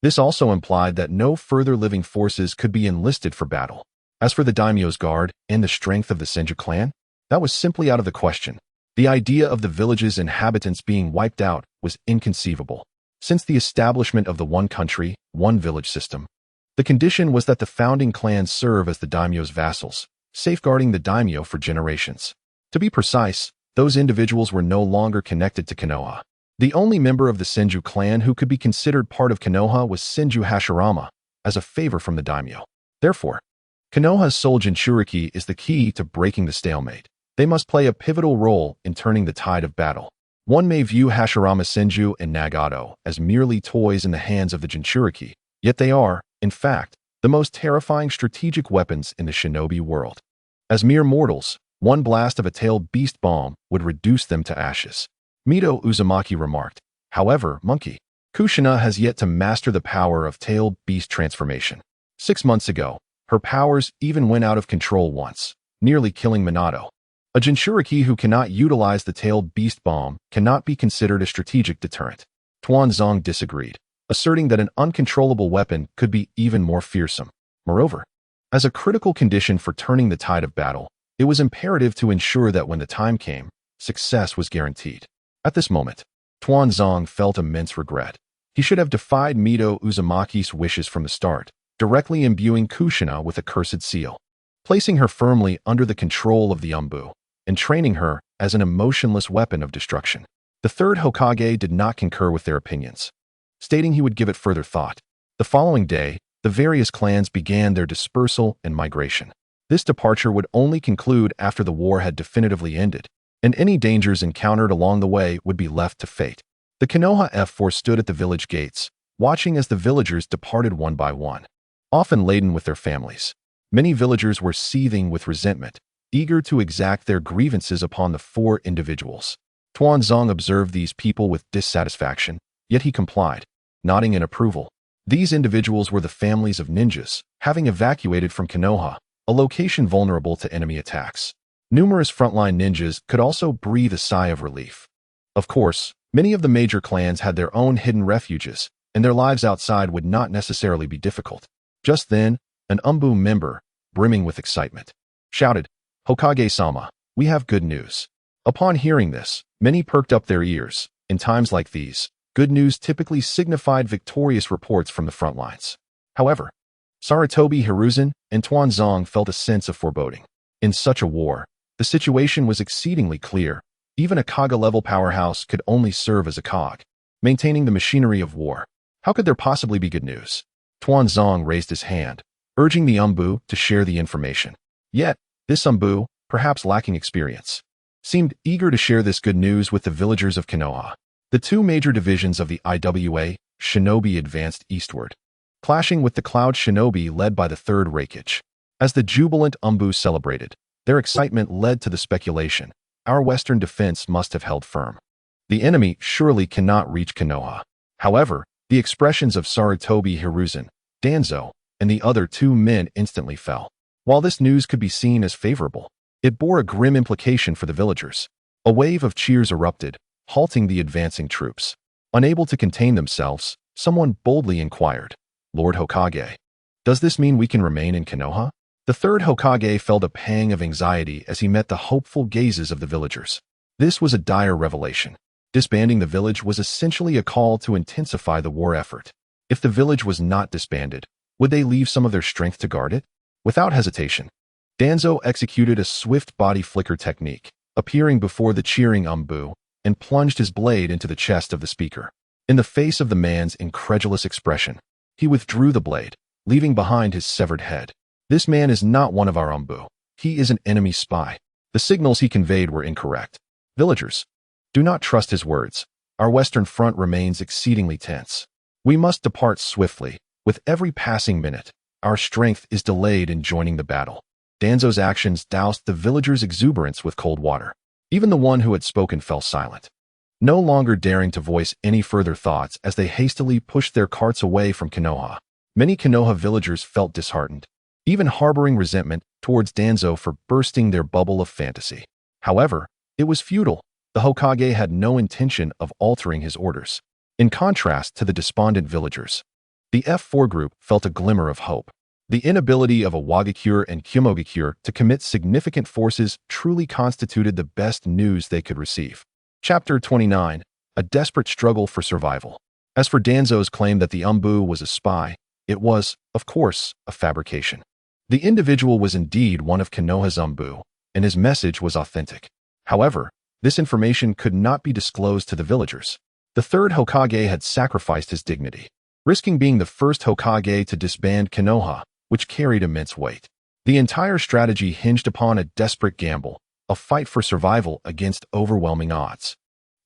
this also implied that no further living forces could be enlisted for battle. As for the daimyo's guard and the strength of the Senju clan, that was simply out of the question. The idea of the village's inhabitants being wiped out was inconceivable. Since the establishment of the one country, one village system, the condition was that the founding clans serve as the daimyo's vassals, safeguarding the daimyo for generations. To be precise, those individuals were no longer connected to Konoha. The only member of the Senju clan who could be considered part of Konoha was Senju Hashirama, as a favor from the daimyo. Therefore, Konoha's sole Jinchuriki is the key to breaking the stalemate. They must play a pivotal role in turning the tide of battle. One may view Hashirama Senju and Nagato as merely toys in the hands of the Jinchuriki, yet they are, in fact, the most terrifying strategic weapons in the shinobi world. As mere mortals, one blast of a tailed beast bomb would reduce them to ashes. Mito Uzumaki remarked. However, Monkey Kushina has yet to master the power of tailed beast transformation. 6 months ago, her powers even went out of control once, nearly killing Minato. A Jinchuriki who cannot utilize the tailed beast bomb cannot be considered a strategic deterrent. Tuanzong disagreed, asserting that an uncontrollable weapon could be even more fearsome. Moreover, as a critical condition for turning the tide of battle, it was imperative to ensure that when the time came, success was guaranteed. At this moment, Tuanzong felt immense regret. He should have defied Mito Uzumaki's wishes from the start, directly imbuing Kushina with a cursed seal, placing her firmly under the control of the Umbu, and training her as an emotionless weapon of destruction. The third Hokage did not concur with their opinions, stating he would give it further thought. The following day, the various clans began their dispersal and migration. This departure would only conclude after the war had definitively ended, and any dangers encountered along the way would be left to fate. The Konoha F4 stood at the village gates, watching as the villagers departed one by one, often laden with their families. Many villagers were seething with resentment, eager to exact their grievances upon the 4 individuals. Tuanzong observed these people with dissatisfaction, yet he complied, nodding in approval. These individuals were the families of ninjas, having evacuated from Konoha, a location vulnerable to enemy attacks. Numerous frontline ninjas could also breathe a sigh of relief. Of course, many of the major clans had their own hidden refuges, and their lives outside would not necessarily be difficult. Just then, an Umbu member, brimming with excitement, shouted, "Hokage-sama, we have good news." Upon hearing this, many perked up their ears. In times like these, good news typically signified victorious reports from the front lines. However, Sarutobi Hiruzen and Tuanzong felt a sense of foreboding. In such a war, the situation was exceedingly clear. Even a Kaga-level powerhouse could only serve as a cog, maintaining the machinery of war. How could there possibly be good news? Tuanzong raised his hand, urging the Umbu to share the information. Yet, this Umbu, perhaps lacking experience, seemed eager to share this good news with the villagers of Konoha. The 2 major divisions of the IWA Shinobi advanced eastward, clashing with the Cloud Shinobi led by the 3rd Reikage. As the jubilant Umbu celebrated, their excitement led to the speculation, our western defense must have held firm. The enemy surely cannot reach Konoha. However, the expressions of Sarutobi Hiruzen, Danzo, and the other 2 men instantly fell. While this news could be seen as favorable, it bore a grim implication for the villagers. A wave of cheers erupted, halting the advancing troops. Unable to contain themselves, someone boldly inquired, "Lord Hokage, does this mean we can remain in Konoha?" The 3rd Hokage felt a pang of anxiety as he met the hopeful gazes of the villagers. This was a dire revelation. Disbanding the village was essentially a call to intensify the war effort. If the village was not disbanded, would they leave some of their strength to guard it? Without hesitation, Danzo executed a swift body flicker technique, appearing before the cheering Umbu, and plunged his blade into the chest of the speaker. In the face of the man's incredulous expression, he withdrew the blade, leaving behind his severed head. This man is not one of our Umbu. He is an enemy spy. The signals he conveyed were incorrect. Villagers, do not trust his words. Our western front remains exceedingly tense. We must depart swiftly. With every passing minute, our strength is delayed in joining the battle. Danzo's actions doused the villagers' exuberance with cold water. Even the one who had spoken fell silent, no longer daring to voice any further thoughts as they hastily pushed their carts away from Konoha. Many Konoha villagers felt disheartened, even harboring resentment towards Danzo for bursting their bubble of fantasy. However, it was futile. The Hokage had no intention of altering his orders. In contrast to the despondent villagers, the F4 group felt a glimmer of hope. The inability of a Wagakure and Kyomogakure to commit significant forces truly constituted the best news they could receive. Chapter 29. A desperate struggle for survival. As for Danzo's claim that the Umbu was a spy, it was, of course, a fabrication. The individual was indeed one of Konoha's Umbu, and his message was authentic. However, this information could not be disclosed to the villagers. The 3rd Hokage had sacrificed his dignity. risking being the first Hokage to disband Konoha, which carried immense weight. The entire strategy hinged upon a desperate gamble, a fight for survival against overwhelming odds.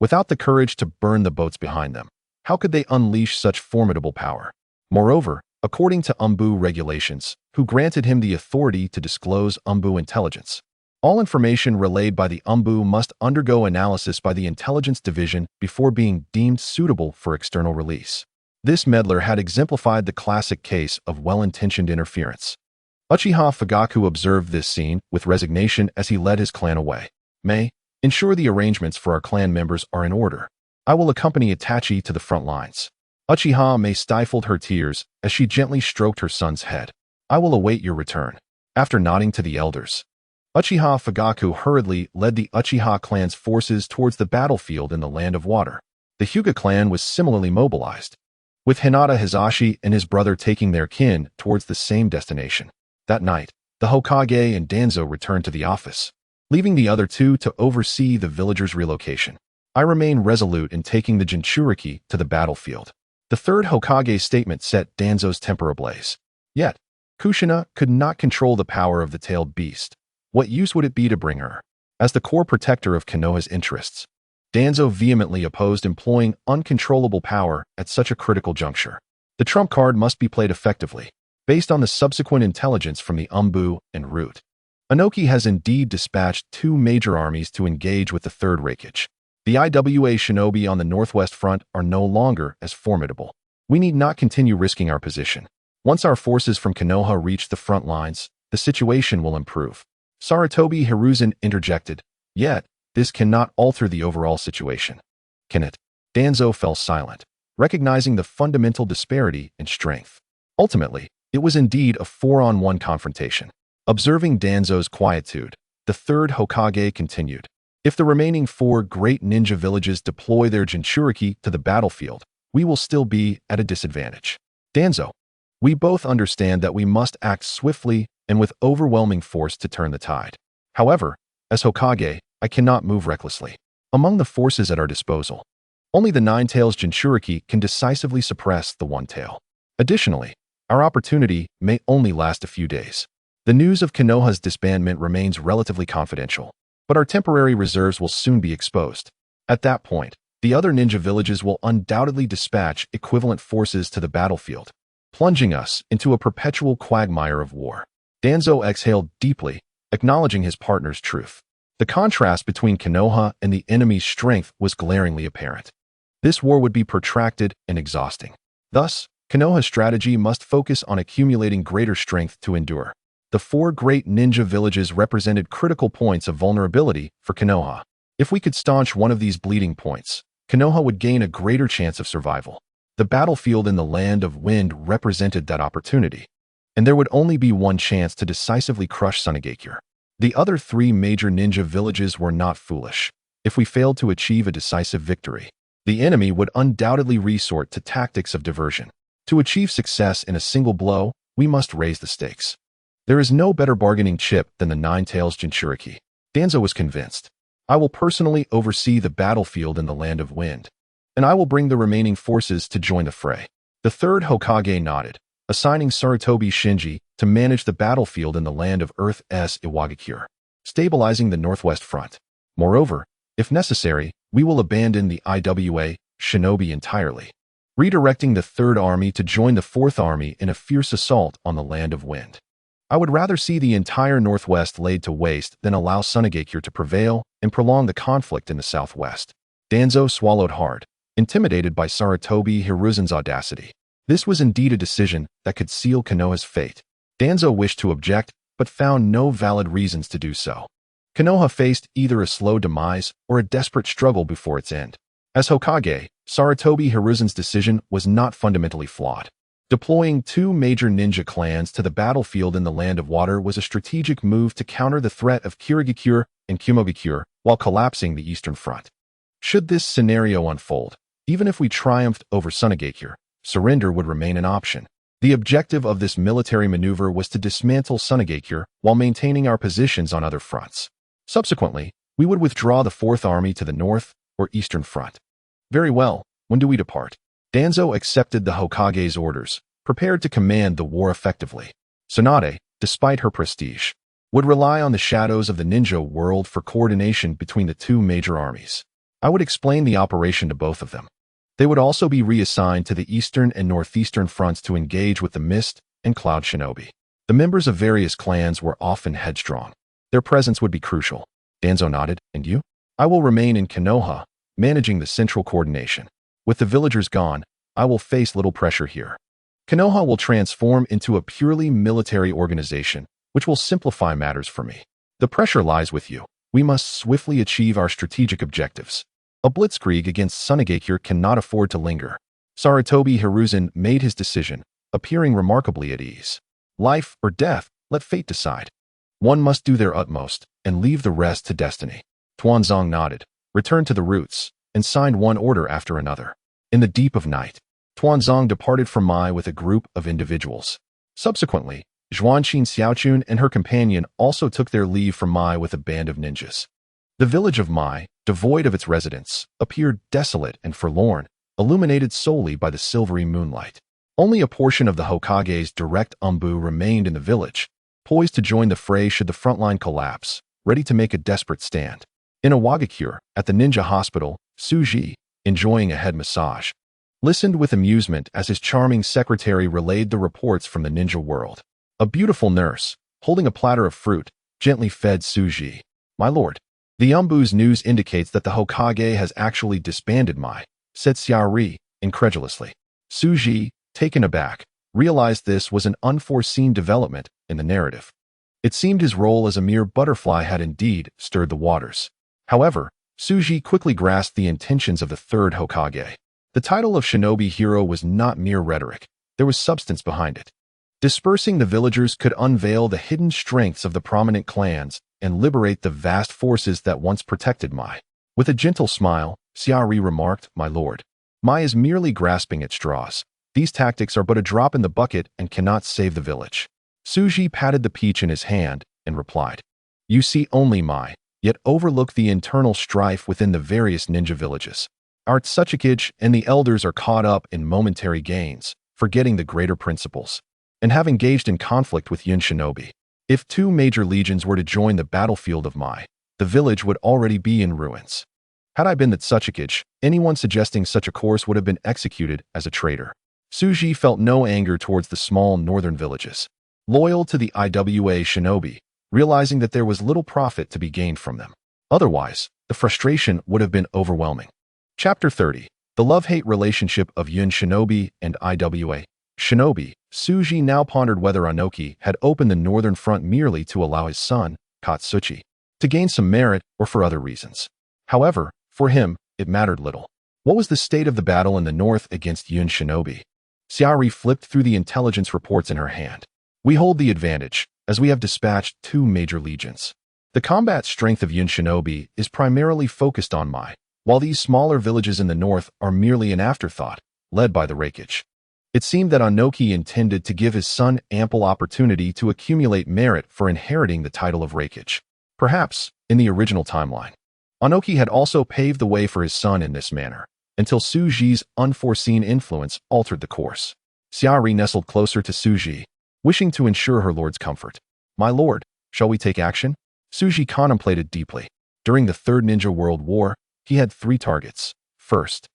Without the courage to burn the boats behind them, how could they unleash such formidable power? Moreover, according to Umbu regulations, who granted him the authority to disclose Umbu intelligence, all information relayed by the Umbu must undergo analysis by the Intelligence Division before being deemed suitable for external release. This meddler had exemplified the classic case of well-intentioned interference. Uchiha Fugaku observed this scene with resignation as he led his clan away. May, ensure the arrangements for our clan members are in order. I will accompany Itachi to the front lines. Uchiha May stifled her tears as she gently stroked her son's head. I will await your return. After nodding to the elders, Uchiha Fugaku hurriedly led the Uchiha clan's forces towards the battlefield in the Land of Water. The Hyuga clan was similarly mobilized, with Hinata Hizashi and his brother taking their kin towards the same destination. That night, the Hokage and Danzo returned to the office, leaving the other two to oversee the villagers' relocation. I remain resolute in taking the Jinchuriki to the battlefield. The third Hokage's statement set Danzo's temper ablaze. Yet, Kushina could not control the power of the tailed beast. What use would it be to bring her? As the core protector of Konoha's interests, Danzo vehemently opposed employing uncontrollable power at such a critical juncture. The trump card must be played effectively, based on the subsequent intelligence from the Umbu and Root. Inoki has indeed dispatched two major armies to engage with the third Raikage. The IWA shinobi on the northwest front are no longer as formidable. We need not continue risking our position. Once our forces from Konoha reach the front lines, the situation will improve. Sarutobi Hiruzen interjected, yet, this cannot alter the overall situation. Can it? Danzo fell silent, recognizing the fundamental disparity in strength. Ultimately, it was indeed a 4-on-1 confrontation. Observing Danzo's quietude, the third Hokage continued. If the remaining 4 great ninja villages deploy their Jinchuriki to the battlefield, we will still be at a disadvantage. Danzo, we both understand that we must act swiftly and with overwhelming force to turn the tide. However, as Hokage, I cannot move recklessly. Among the forces at our disposal, only the Nine-Tails Jinchuriki can decisively suppress the One-Tail. Additionally, our opportunity may only last a few days. The news of Konoha's disbandment remains relatively confidential, but our temporary reserves will soon be exposed. At that point, the other ninja villages will undoubtedly dispatch equivalent forces to the battlefield, plunging us into a perpetual quagmire of war. Danzo exhaled deeply, acknowledging his partner's truth. The contrast between Konoha and the enemy's strength was glaringly apparent. This war would be protracted and exhausting. Thus, Konoha's strategy must focus on accumulating greater strength to endure. The 4 great ninja villages represented critical points of vulnerability for Konoha. If we could staunch one of these bleeding points, Konoha would gain a greater chance of survival. The battlefield in the Land of Wind represented that opportunity, and there would only be one chance to decisively crush Sunagakure. The other 3 major ninja villages were not foolish. If we failed to achieve a decisive victory, the enemy would undoubtedly resort to tactics of diversion. To achieve success in a single blow, we must raise the stakes. There is no better bargaining chip than the Nine-Tails Jinchuriki. Danzo was convinced. I will personally oversee the battlefield in the Land of Wind, and I will bring the remaining forces to join the fray. The third Hokage nodded, assigning Sarutobi Shinji to manage the battlefield in the Land of Earth's Iwagakure, stabilizing the northwest front. Moreover, if necessary, we will abandon the IWA shinobi entirely, redirecting the Third Army to join the Fourth Army in a fierce assault on the Land of Wind. I would rather see the entire Northwest laid to waste than allow Sunagakure to prevail and prolong the conflict in the Southwest. Danzo swallowed hard, intimidated by Sarutobi Hiruzen's audacity. This was indeed a decision that could seal Konoha's fate. Danzo wished to object, but found no valid reasons to do so. Konoha faced either a slow demise or a desperate struggle before its end. As Hokage, Sarutobi Hiruzen's decision was not fundamentally flawed. Deploying 2 major ninja clans to the battlefield in the Land of Water was a strategic move to counter the threat of Kirigakure and Kumogakure while collapsing the Eastern Front. Should this scenario unfold, even if we triumphed over Sunagakure, surrender would remain an option. The objective of this military maneuver was to dismantle Sunagakure while maintaining our positions on other fronts. Subsequently, we would withdraw the Fourth Army to the north or eastern front. Very well, when do we depart? Danzo accepted the Hokage's orders, prepared to command the war effectively. Tsunade, despite her prestige, would rely on the shadows of the ninja world for coordination between the two major armies. I would explain the operation to both of them. They would also be reassigned to the eastern and northeastern fronts to engage with the Mist and Cloud Shinobi. The members of various clans were often headstrong. Their presence would be crucial. Danzo nodded. And you? I will remain in Konoha, managing the central coordination. With the villagers gone, I will face little pressure here. Konoha will transform into a purely military organization, which will simplify matters for me. The pressure lies with you. We must swiftly achieve our strategic objectives. A blitzkrieg against Tsunade cannot afford to linger. Sarutobi Hiruzen made his decision, appearing remarkably at ease. Life or death, let fate decide. One must do their utmost, and leave the rest to destiny. Tuanzong nodded, returned to the roots, and signed one order after another. In the deep of night, Tuanzong departed from Mai with a group of individuals. Subsequently, Xuanqin Xiaochun and her companion also took their leave from Mai with a band of ninjas. The village of Mai, devoid of its residents, appeared desolate and forlorn, illuminated solely by the silvery moonlight. Only a portion of the Hokage's direct umbu remained in the village, poised to join the fray should the front line collapse, ready to make a desperate stand. In Awakens, at the ninja hospital, Suji, enjoying a head massage, listened with amusement as his charming secretary relayed the reports from the ninja world. A beautiful nurse, holding a platter of fruit, gently fed Suji. My lord, the umbu's news indicates that the Hokage has actually disbanded Mai, said Xiaori, incredulously. Suji, taken aback, realized this was an unforeseen development in the narrative. It seemed his role as a mere butterfly had indeed stirred the waters. However, Suji quickly grasped the intentions of the third Hokage. The title of shinobi hero was not mere rhetoric. There was substance behind it. Dispersing the villagers could unveil the hidden strengths of the prominent clans and liberate the vast forces that once protected Mai. With a gentle smile, Xiaori remarked, My lord, Mai is merely grasping at straws. These tactics are but a drop in the bucket and cannot save the village. Suji patted the peach in his hand and replied, You see only Mai, yet overlook the internal strife within the various ninja villages. Our Otsutsuki and the elders are caught up in momentary gains, forgetting the greater principles, and have engaged in conflict with Yun Shinobi. If two major legions were to join the battlefield of Mai, the village would already be in ruins. Had I been the Otsutsuki, anyone suggesting such a course would have been executed as a traitor. Suji felt no anger towards the small northern villages, loyal to the Iwa Shinobi, realizing that there was little profit to be gained from them. Otherwise, the frustration would have been overwhelming. Chapter 30. The love-hate relationship of Yun Shinobi and Iwa Shinobi. Suji now pondered whether Anoki had opened the northern front merely to allow his son, Katsuchi, to gain some merit or for other reasons. However, for him, it mattered little. What was the state of the battle in the north against Yun Shinobi? Xiaori flipped through the intelligence reports in her hand. We hold the advantage, as we have dispatched two major legions. The combat strength of Yun Shinobi is primarily focused on Mai, while these smaller villages in the north are merely an afterthought, led by the Raikage. It seemed that Anoki intended to give his son ample opportunity to accumulate merit for inheriting the title of Raikage. Perhaps, in the original timeline, Anoki had also paved the way for his son in this manner, until Suji's unforeseen influence altered the course. Xiaori nestled closer to Suji, wishing to ensure her lord's comfort. My lord, shall we take action? Suji contemplated deeply. During the Third Ninja World War, he had three targets. First,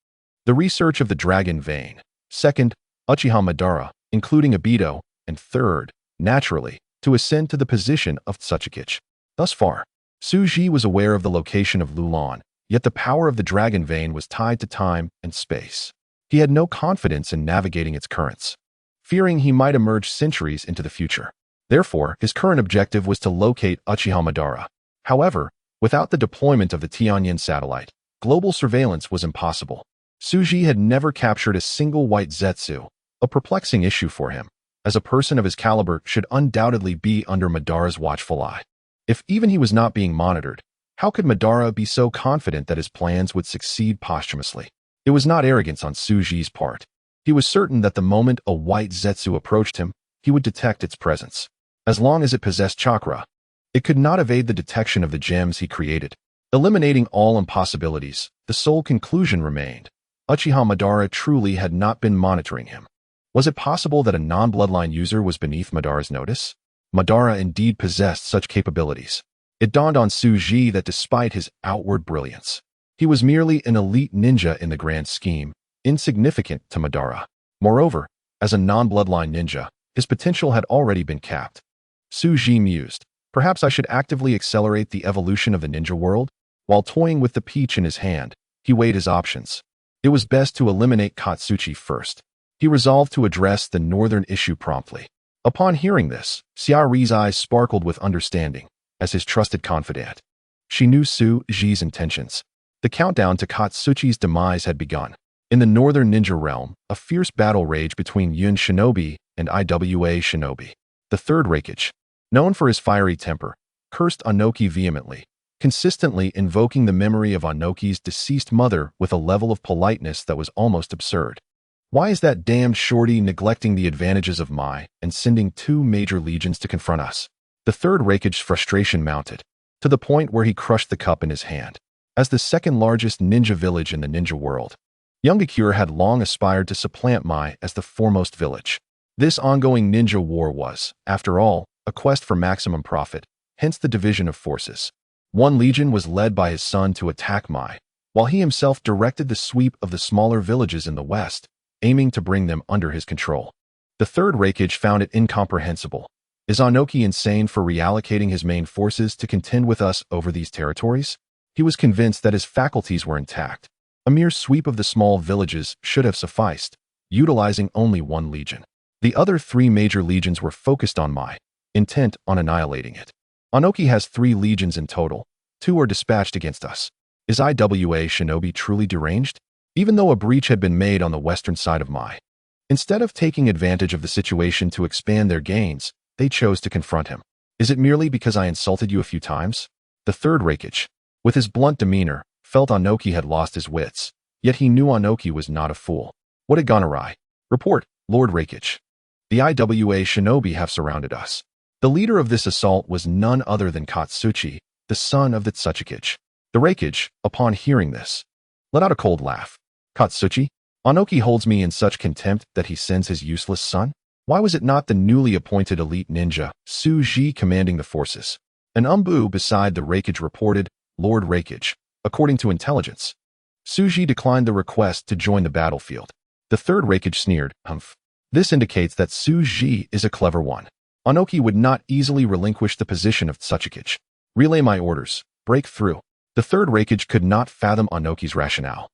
the research of the dragon vein. Second, Uchiha Madara, including Obito. And third, naturally, to ascend to the position of Otsutsuki. Thus far, Suji was aware of the location of Lulan, yet the power of the dragon vein was tied to time and space. He had no confidence in navigating its currents, fearing he might emerge centuries into the future. Therefore, his current objective was to locate Uchiha Madara. However, without the deployment of the Tianyin satellite, global surveillance was impossible. Suji had never captured a single white Zetsu, a perplexing issue for him, as a person of his caliber should undoubtedly be under Madara's watchful eye. If even he was not being monitored, how could Madara be so confident that his plans would succeed posthumously? It was not arrogance on Suji's part. He was certain that the moment a white Zetsu approached him, he would detect its presence. As long as it possessed chakra, it could not evade the detection of the gems he created. Eliminating all impossibilities, the sole conclusion remained. Uchiha Madara truly had not been monitoring him. Was it possible that a non-bloodline user was beneath Madara's notice? Madara indeed possessed such capabilities. It dawned on Tsuji that despite his outward brilliance, he was merely an elite ninja in the grand scheme, insignificant to Madara. Moreover, as a non-bloodline ninja, his potential had already been capped. Tsuji mused, perhaps I should actively accelerate the evolution of the ninja world? While toying with the peach in his hand, he weighed his options. It was best to eliminate Katsuchi first. He resolved to address the northern issue promptly. Upon hearing this, Xiaori's eyes sparkled with understanding, as his trusted confidant. She knew Tsuji's intentions. The countdown to Katsuchi's demise had begun. In the northern ninja realm, a fierce battle raged between Yun Shinobi and Iwa Shinobi. The third Raikage, known for his fiery temper, cursed Onoki vehemently, consistently invoking the memory of Onoki's deceased mother with a level of politeness that was almost absurd. Why is that damned shorty neglecting the advantages of Mai and sending 2 major legions to confront us? The third Raikage's frustration mounted, to the point where he crushed the cup in his hand. As the second largest ninja village in the ninja world, Yungakure had long aspired to supplant Mai as the foremost village. This ongoing ninja war was, after all, a quest for maximum profit, hence the division of forces. One legion was led by his son to attack Mai, while he himself directed the sweep of the smaller villages in the west, aiming to bring them under his control. The third Raikage found it incomprehensible. Is Onoki insane for reallocating his main forces to contend with us over these territories? He was convinced that his faculties were intact. A mere sweep of the small villages should have sufficed, utilizing only one legion. The other 3 major legions were focused on Mai, intent on annihilating it. Onoki has 3 legions in total. 2 are dispatched against us. Is Iwa Shinobi truly deranged? Even though a breach had been made on the western side of Mai, instead of taking advantage of the situation to expand their gains, they chose to confront him. Is it merely because I insulted you a few times? The third Raikage, with his blunt demeanor, felt Onoki had lost his wits, yet he knew Onoki was not a fool. What had gone awry? Report, Lord Raikage. The Iwa Shinobi have surrounded us. The leader of this assault was none other than Katsuchi, the son of the Tsuchikage. The Raikage, upon hearing this, let out a cold laugh. Katsuchi? Onoki holds me in such contempt that he sends his useless son? Why was it not the newly appointed elite ninja, Tsuji, commanding the forces? An umbu beside the Raikage reported, Lord Raikage, according to intelligence. Tsuji declined the request to join the battlefield. The third Raikage sneered, humph. This indicates that Tsuji is a clever one. Onoki would not easily relinquish the position of Tsuchikage. Relay my orders. Break through. The third Raikage could not fathom Onoki's rationale,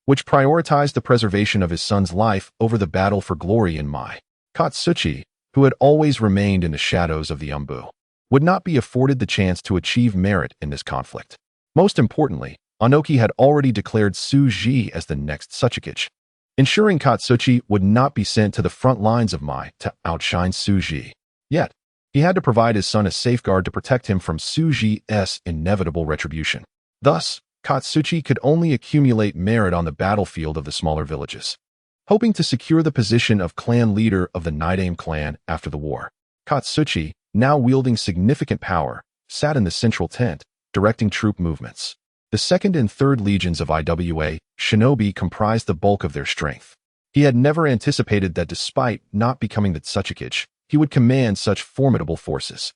which prioritized the preservation of his son's life over the battle for glory in Mai. Katsuchi, who had always remained in the shadows of the umbu, would not be afforded the chance to achieve merit in this conflict. Most importantly, Onoki had already declared Tsuji as the next Tsuchikage, ensuring Katsuchi would not be sent to the front lines of Mai to outshine Tsuji. Yet, he had to provide his son a safeguard to protect him from Tsuji's inevitable retribution. Thus, Katsuchi could only accumulate merit on the battlefield of the smaller villages, hoping to secure the position of clan leader of the Nidaime clan after the war. Katsuchi, now wielding significant power, sat in the central tent, directing troop movements. The second and third legions of Iwa Shinobi comprised the bulk of their strength. He had never anticipated that despite not becoming the Tsuchikage, he would command such formidable forces.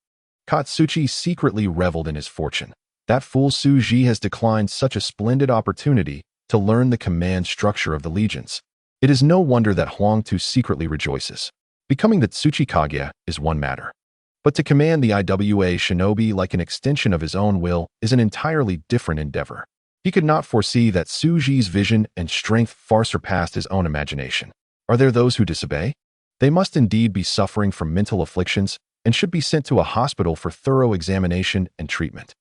Katsuchi secretly reveled in his fortune. That fool Tsuji has declined such a splendid opportunity to learn the command structure of the legions. It is no wonder that Huangtu secretly rejoices. Becoming the Tsuchikage is one matter, but to command the Iwa Shinobi like an extension of his own will is an entirely different endeavor. He could not foresee that Tsuji's vision and strength far surpassed his own imagination. Are there those who disobey? They must indeed be suffering from mental afflictions and should be sent to a hospital for thorough examination and treatment.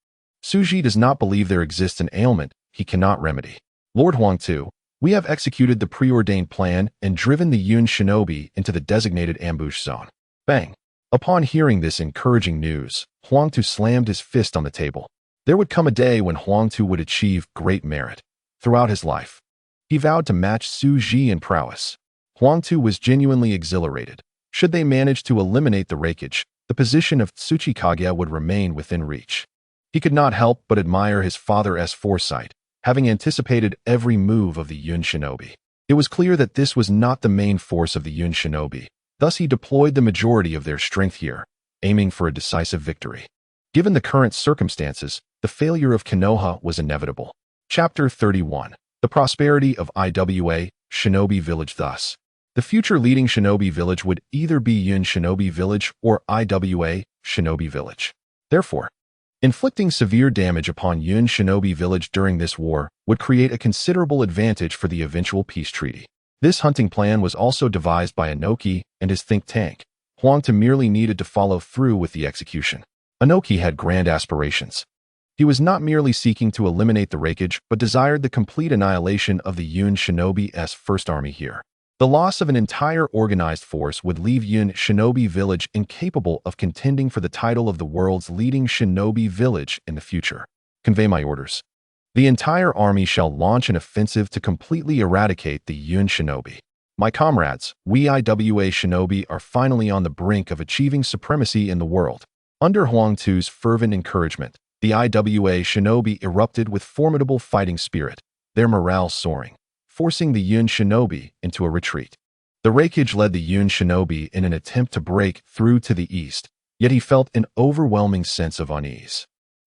Tsuji does not believe there exists an ailment he cannot remedy. Lord Huangtu, we have executed the preordained plan and driven the Yun Shinobi into the designated ambush zone. Bang! Upon hearing this encouraging news, Huangtu slammed his fist on the table. There would come a day when Huangtu would achieve great merit. Throughout his life, he vowed to match Tsuji in prowess. Huangtu was genuinely exhilarated. Should they manage to eliminate the Raikage, the position of Tsuchikage would remain within reach. He could not help but admire his father's foresight, having anticipated every move of the Yun Shinobi. It was clear that this was not the main force of the Yun shinobi, thus he deployed the majority of their strength here, aiming for a decisive victory. Given the current circumstances, the failure of Konoha was inevitable. Chapter 31. The Prosperity of IWA Shinobi Village. Thus, the future leading shinobi village would either be Yun Shinobi Village or IWA Shinobi Village. Therefore, inflicting severe damage upon Yun Shinobi Village during this war would create a considerable advantage for the eventual peace treaty. This hunting plan was also devised by Inoki and his think tank. Huangtu merely needed to follow through with the execution. Inoki had grand aspirations. He was not merely seeking to eliminate the Raikage, but desired the complete annihilation of the Yun Shinobi's first army here. The loss of an entire organized force would leave Yun Shinobi Village incapable of contending for the title of the world's leading shinobi village in the future. Convey my orders. The entire army shall launch an offensive to completely eradicate the Yun Shinobi. My comrades, we IWA Shinobi are finally on the brink of achieving supremacy in the world. Under Huangtu's fervent encouragement, the IWA Shinobi erupted with formidable fighting spirit, their morale soaring, forcing the Yun Shinobi into a retreat. The Raikage led the Yun Shinobi in an attempt to break through to the east, yet he felt an overwhelming sense of unease.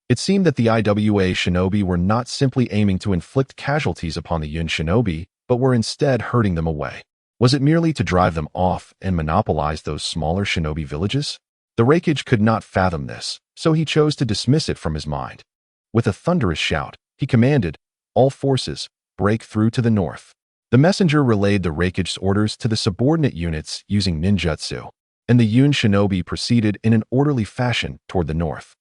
It seemed that the IWA Shinobi were not simply aiming to inflict casualties upon the Yun Shinobi, but were instead herding them away. Was it merely to drive them off and monopolize those smaller shinobi villages? The Raikage could not fathom this, so he chose to dismiss it from his mind. With a thunderous shout, he commanded, "All forces, break through to the north." The messenger relayed the Raikage's orders to the subordinate units using ninjutsu, and the Yun Shinobi proceeded in an orderly fashion toward the north.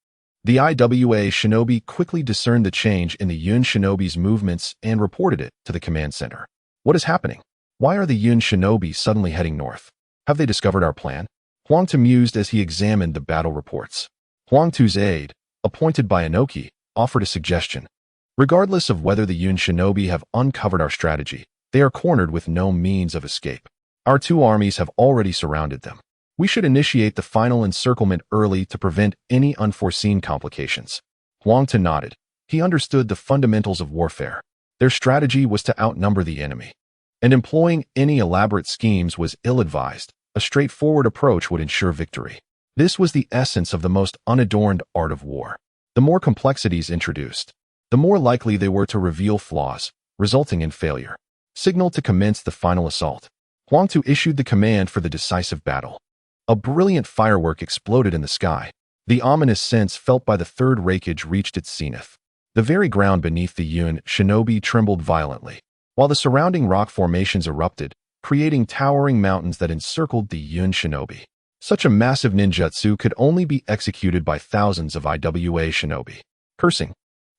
The IWA Shinobi quickly discerned the change in the Yun Shinobi's movements and reported it to the command center. What is happening? Why are the Yun Shinobi suddenly heading north? Have they discovered our plan? Huangtu mused as he examined the battle reports. Huangtu's aide, appointed by Inoki, offered a suggestion. Regardless of whether the Yun Shinobi have uncovered our strategy, they are cornered with no means of escape. Our two armies have already surrounded them. We should initiate the final encirclement early to prevent any unforeseen complications. Huangtu nodded. He understood the fundamentals of warfare. Their strategy was to outnumber the enemy, and employing any elaborate schemes was ill-advised. A straightforward approach would ensure victory. This was the essence of the most unadorned art of war. The more complexities introduced, the more likely they were to reveal flaws, resulting in failure. Signal to commence the final assault. Huangtu issued the command for the decisive battle. A brilliant firework exploded in the sky. The ominous sense felt by the third Raikage reached its zenith. The very ground beneath the Yun Shinobi trembled violently, while the surrounding rock formations erupted, creating towering mountains that encircled the Yun Shinobi. Such a massive ninjutsu could only be executed by thousands of IWA Shinobi. Cursing,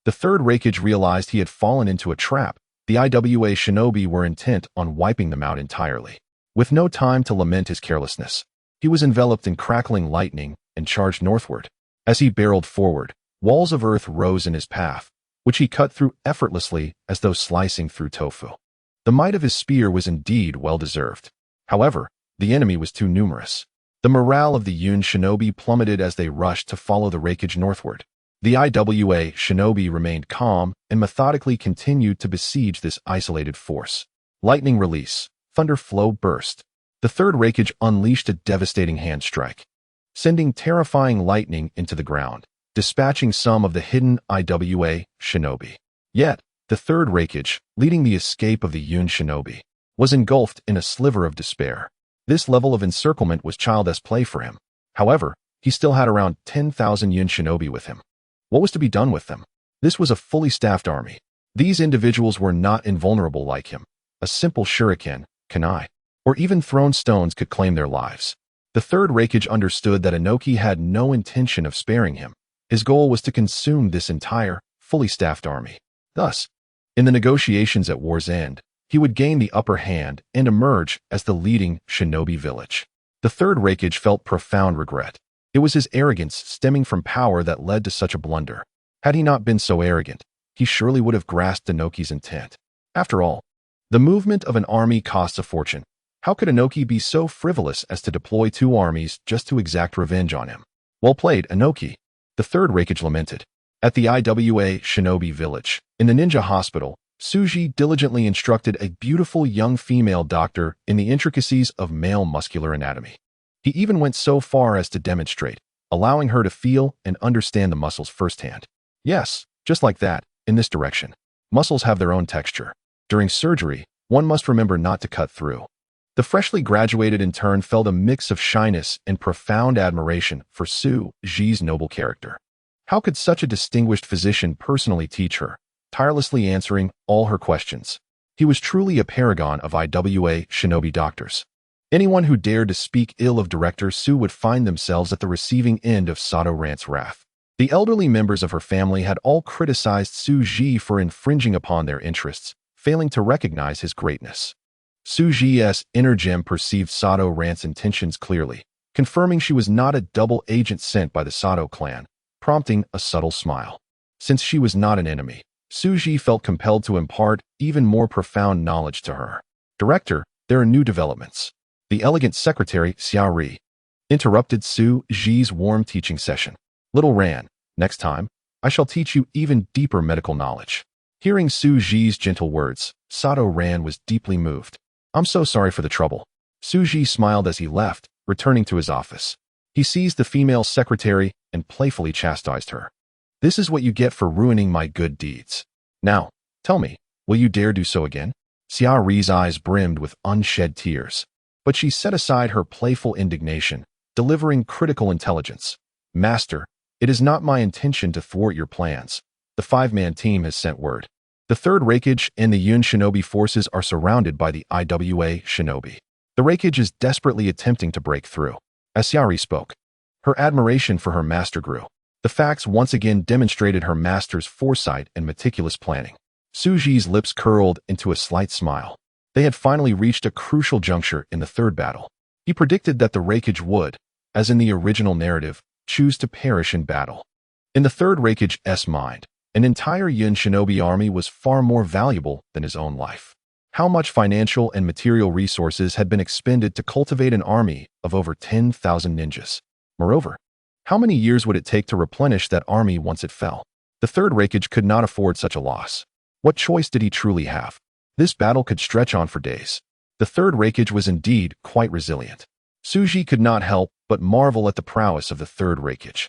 the third Raikage realized he had fallen into a trap. The IWA Shinobi were intent on wiping them out entirely. With no time to lament his carelessness, he was enveloped in crackling lightning and charged northward. As he barreled forward, walls of earth rose in his path, which he cut through effortlessly as though slicing through tofu. The might of his spear was indeed well-deserved. However, the enemy was too numerous. The morale of the Yun Shinobi plummeted as they rushed to follow the Raikage northward. The IWA Shinobi remained calm and methodically continued to besiege this isolated force. Lightning release, thunder flow burst. The third Raikage unleashed a devastating hand strike, sending terrifying lightning into the ground, dispatching some of the hidden IWA Shinobi. Yet, the third Raikage, leading the escape of the Yun Shinobi, was engulfed in a sliver of despair. This level of encirclement was child's play for him. However, he still had around 10,000 Yun Shinobi with him. What was to be done with them? This was a fully staffed army. These individuals were not invulnerable like him. A simple shuriken, kunai, or even thrown stones could claim their lives. The third Raikage understood that Inoki had no intention of sparing him. His goal was to consume this entire, fully staffed army. Thus, in the negotiations at war's end, he would gain the upper hand and emerge as the leading shinobi village. The third Raikage felt profound regret. It was his arrogance stemming from power that led to such a blunder. Had he not been so arrogant, he surely would have grasped Inoki's intent. After all, the movement of an army costs a fortune. How could Inoki be so frivolous as to deploy two armies just to exact revenge on him? Well played, Inoki, the third Raikage lamented. At the IWA Shinobi Village, in the ninja hospital, Suji diligently instructed a beautiful young female doctor in the intricacies of male muscular anatomy. He even went so far as to demonstrate, allowing her to feel and understand the muscles firsthand. Yes, just like that, in this direction. Muscles have their own texture. During surgery, one must remember not to cut through. The freshly graduated intern felt a mix of shyness and profound admiration for Suji's noble character. How could such a distinguished physician personally teach her, tirelessly answering all her questions? He was truly a paragon of IWA shinobi doctors. Anyone who dared to speak ill of Director Su would find themselves at the receiving end of Sato Rant's wrath. The elderly members of her family had all criticized Suji for infringing upon their interests, failing to recognize his greatness. Suji's inner gem perceived Sato Rant's intentions clearly, confirming she was not a double agent sent by the Sato clan, prompting a subtle smile. Since she was not an enemy, Suji felt compelled to impart even more profound knowledge to her. Director, there are new developments. The elegant secretary, Xiaori, interrupted Suji's warm teaching session. Little Ran, next time, I shall teach you even deeper medical knowledge. Hearing Suji's gentle words, Sato Ran was deeply moved. I'm so sorry for the trouble. Suji smiled as he left, returning to his office. He seized the female secretary and playfully chastised her. This is what you get for ruining my good deeds. Now, tell me, will you dare do so again? Xiaori's eyes brimmed with unshed tears. But she set aside her playful indignation, delivering critical intelligence. Master, it is not my intention to thwart your plans. The 5-man team has sent word. The 3rd Raikage and the Yun shinobi forces are surrounded by the IWA shinobi. The Raikage is desperately attempting to break through. As Xiaori spoke, her admiration for her master grew. The facts once again demonstrated her master's foresight and meticulous planning. Suji's lips curled into a slight smile. They had finally reached a crucial juncture in the 3rd battle. He predicted that the Raikage would, as in the original narrative, choose to perish in battle. In the 3rd Raikage's mind, an entire Yun shinobi army was far more valuable than his own life. How much financial and material resources had been expended to cultivate an army of over 10,000 ninjas? Moreover, how many years would it take to replenish that army once it fell? The 3rd Raikage could not afford such a loss. What choice did he truly have? This battle could stretch on for days. The 3rd Raikage was indeed quite resilient. Suji could not help but marvel at the prowess of the 3rd Raikage.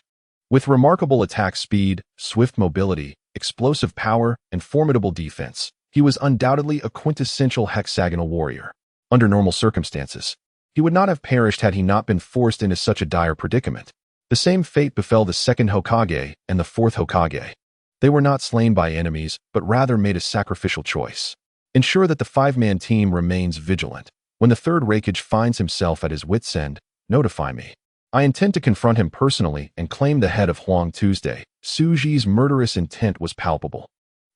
With remarkable attack speed, swift mobility, explosive power, and formidable defense, he was undoubtedly a quintessential hexagonal warrior. Under normal circumstances, he would not have perished had he not been forced into such a dire predicament. The same fate befell the 2nd Hokage and the 4th Hokage. They were not slain by enemies, but rather made a sacrificial choice. Ensure that the 5-man team remains vigilant. When the 3rd Raikage finds himself at his wit's end, notify me. I intend to confront him personally and claim the head of Huang Tuesday. Suji's murderous intent was palpable.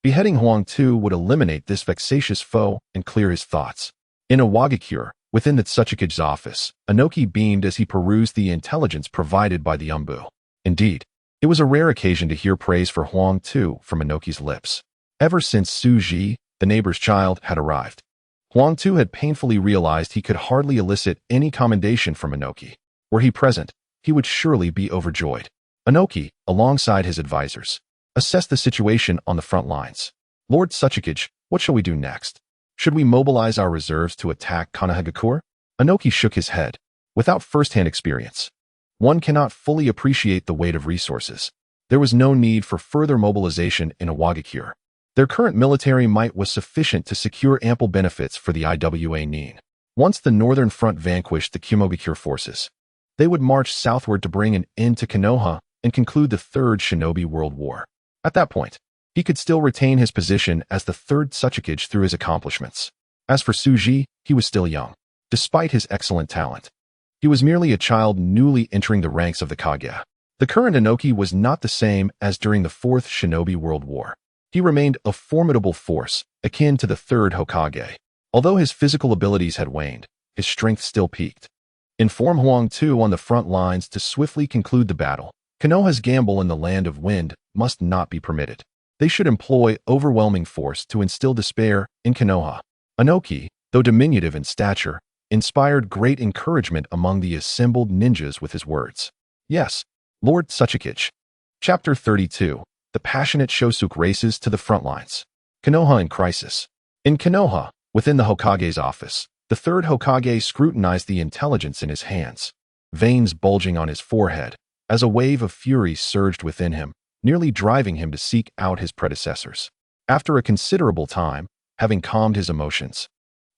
Beheading Huang Tu would eliminate this vexatious foe and clear his thoughts. In a Wagakure, within the Otsutsuki's office, Inoki beamed as he perused the intelligence provided by the Umbu. Indeed, it was a rare occasion to hear praise for Huang Tu from Inoki's lips. Ever since Suji, the neighbor's child, had arrived, Huang Tu had painfully realized he could hardly elicit any commendation from Inoki. Were he present, he would surely be overjoyed. Inoki, alongside his advisors, assessed the situation on the front lines. Lord Otsutsuki, what shall we do next? Should we mobilize our reserves to attack Konohagakure? Inoki shook his head. Without first-hand experience, one cannot fully appreciate the weight of resources. There was no need for further mobilization in Awakens. Their current military might was sufficient to secure ample benefits for the IWA Nin. Once the northern front vanquished the Kumogakure forces, they would march southward to bring an end to Konoha and conclude the 3rd Shinobi World War. At that point, he could still retain his position as the 3rd Otsutsuki through his accomplishments. As for Suji, he was still young. Despite his excellent talent, he was merely a child newly entering the ranks of the Kage. The current Inoki was not the same as during the 4th Shinobi World War. He remained a formidable force, akin to the 3rd Hokage. Although his physical abilities had waned, his strength still peaked. Inform Huang Tu on the front lines to swiftly conclude the battle. Konoha's gamble in the land of wind must not be permitted. They should employ overwhelming force to instill despair in Konoha. Inoki, though diminutive in stature, inspired great encouragement among the assembled ninjas with his words. Yes, Lord Otsutsuki. Chapter 32. The passionate Shosuke races to the front lines. Konoha in crisis. In Konoha, within the Hokage's office, the third Hokage scrutinized the intelligence in his hands, veins bulging on his forehead, as a wave of fury surged within him, nearly driving him to seek out his predecessors. After a considerable time, having calmed his emotions,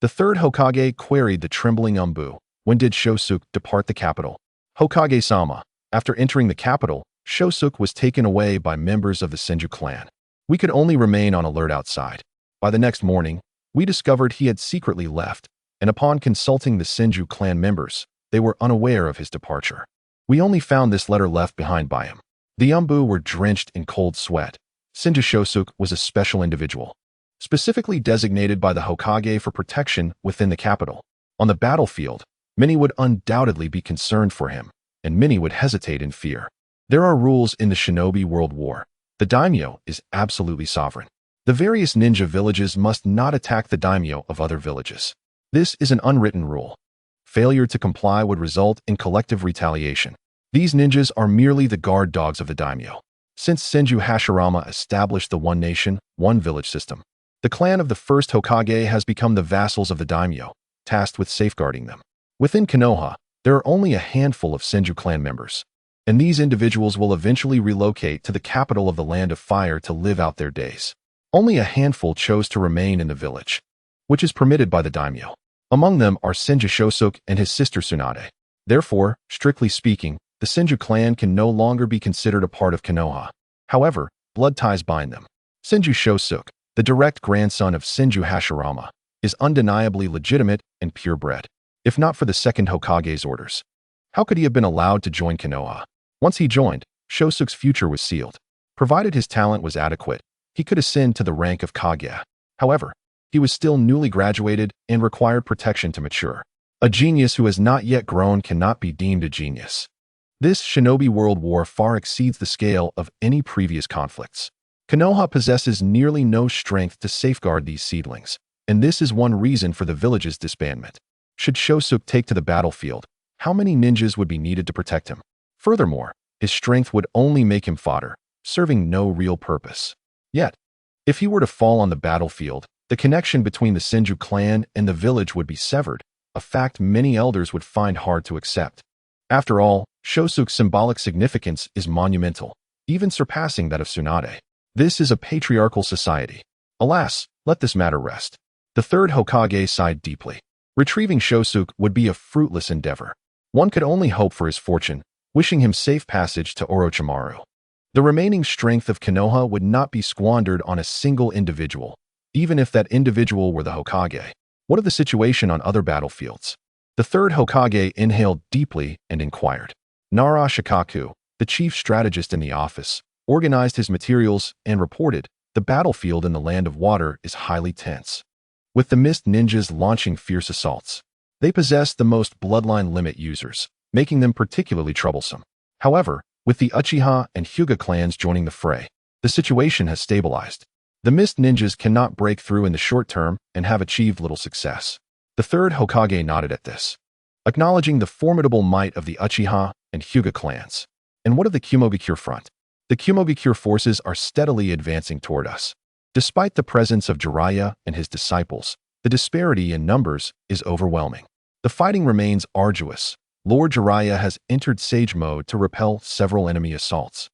the third Hokage queried the trembling Umbu, "When did Shosuke depart the capital?" "Hokage-sama, after entering the capital, Shosuke was taken away by members of the Senju clan. We could only remain on alert outside. By the next morning, we discovered he had secretly left, and upon consulting the Senju clan members, they were unaware of his departure. We only found this letter left behind by him." The Umbu were drenched in cold sweat. Senju Shosuke was a special individual, specifically designated by the Hokage for protection within the capital. On the battlefield, many would undoubtedly be concerned for him, and many would hesitate in fear. There are rules in the shinobi world war. The daimyo is absolutely sovereign. The various ninja villages must not attack the daimyo of other villages. This is an unwritten rule. Failure to comply would result in collective retaliation. These ninjas are merely the guard dogs of the daimyo. Since Senju Hashirama established the one nation, one village system, the clan of the first Hokage has become the vassals of the daimyo, tasked with safeguarding them. Within Konoha, there are only a handful of Senju clan members, and these individuals will eventually relocate to the capital of the Land of Fire to live out their days. Only a handful chose to remain in the village, which is permitted by the daimyo. Among them are Senju Shosuke and his sister Tsunade. Therefore, strictly speaking, the Senju clan can no longer be considered a part of Konoha. However, blood ties bind them. Senju Shosuke, the direct grandson of Senju Hashirama, is undeniably legitimate and purebred. If not for the second Hokage's orders, how could he have been allowed to join Konoha? Once he joined, Shosuke's future was sealed. Provided his talent was adequate, he could ascend to the rank of Kage. However, he was still newly graduated and required protection to mature. A genius who has not yet grown cannot be deemed a genius. This shinobi world war far exceeds the scale of any previous conflicts. Konoha possesses nearly no strength to safeguard these seedlings, and this is one reason for the village's disbandment. Should Shosuke take to the battlefield, how many ninjas would be needed to protect him? Furthermore, his strength would only make him fodder, serving no real purpose. Yet, if he were to fall on the battlefield, the connection between the Senju clan and the village would be severed, a fact many elders would find hard to accept. After all, Shosuke's symbolic significance is monumental, even surpassing that of Tsunade. This is a patriarchal society. Alas, let this matter rest. The third Hokage sighed deeply. Retrieving Shosuke would be a fruitless endeavor. One could only hope for his fortune, wishing him safe passage to Orochimaru. The remaining strength of Konoha would not be squandered on a single individual, even if that individual were the Hokage. What of the situation on other battlefields? The third Hokage inhaled deeply and inquired. Nara Shikaku, the chief strategist in the office, organized his materials and reported, "The battlefield in the Land of Water is highly tense, with the Mist ninjas launching fierce assaults. They possess the most bloodline limit users, making them particularly troublesome. However, with the Uchiha and Hyuga clans joining the fray, the situation has stabilized. The Mist ninjas cannot break through in the short term and have achieved little success." The third Hokage nodded at this, acknowledging the formidable might of the Uchiha and Hyuga clans. And what of the Kumogakure front? The Kumogakure forces are steadily advancing toward us. Despite the presence of Jiraiya and his disciples, the disparity in numbers is overwhelming. The fighting remains arduous. Lord Jiraiya has entered Sage mode to repel several enemy assaults.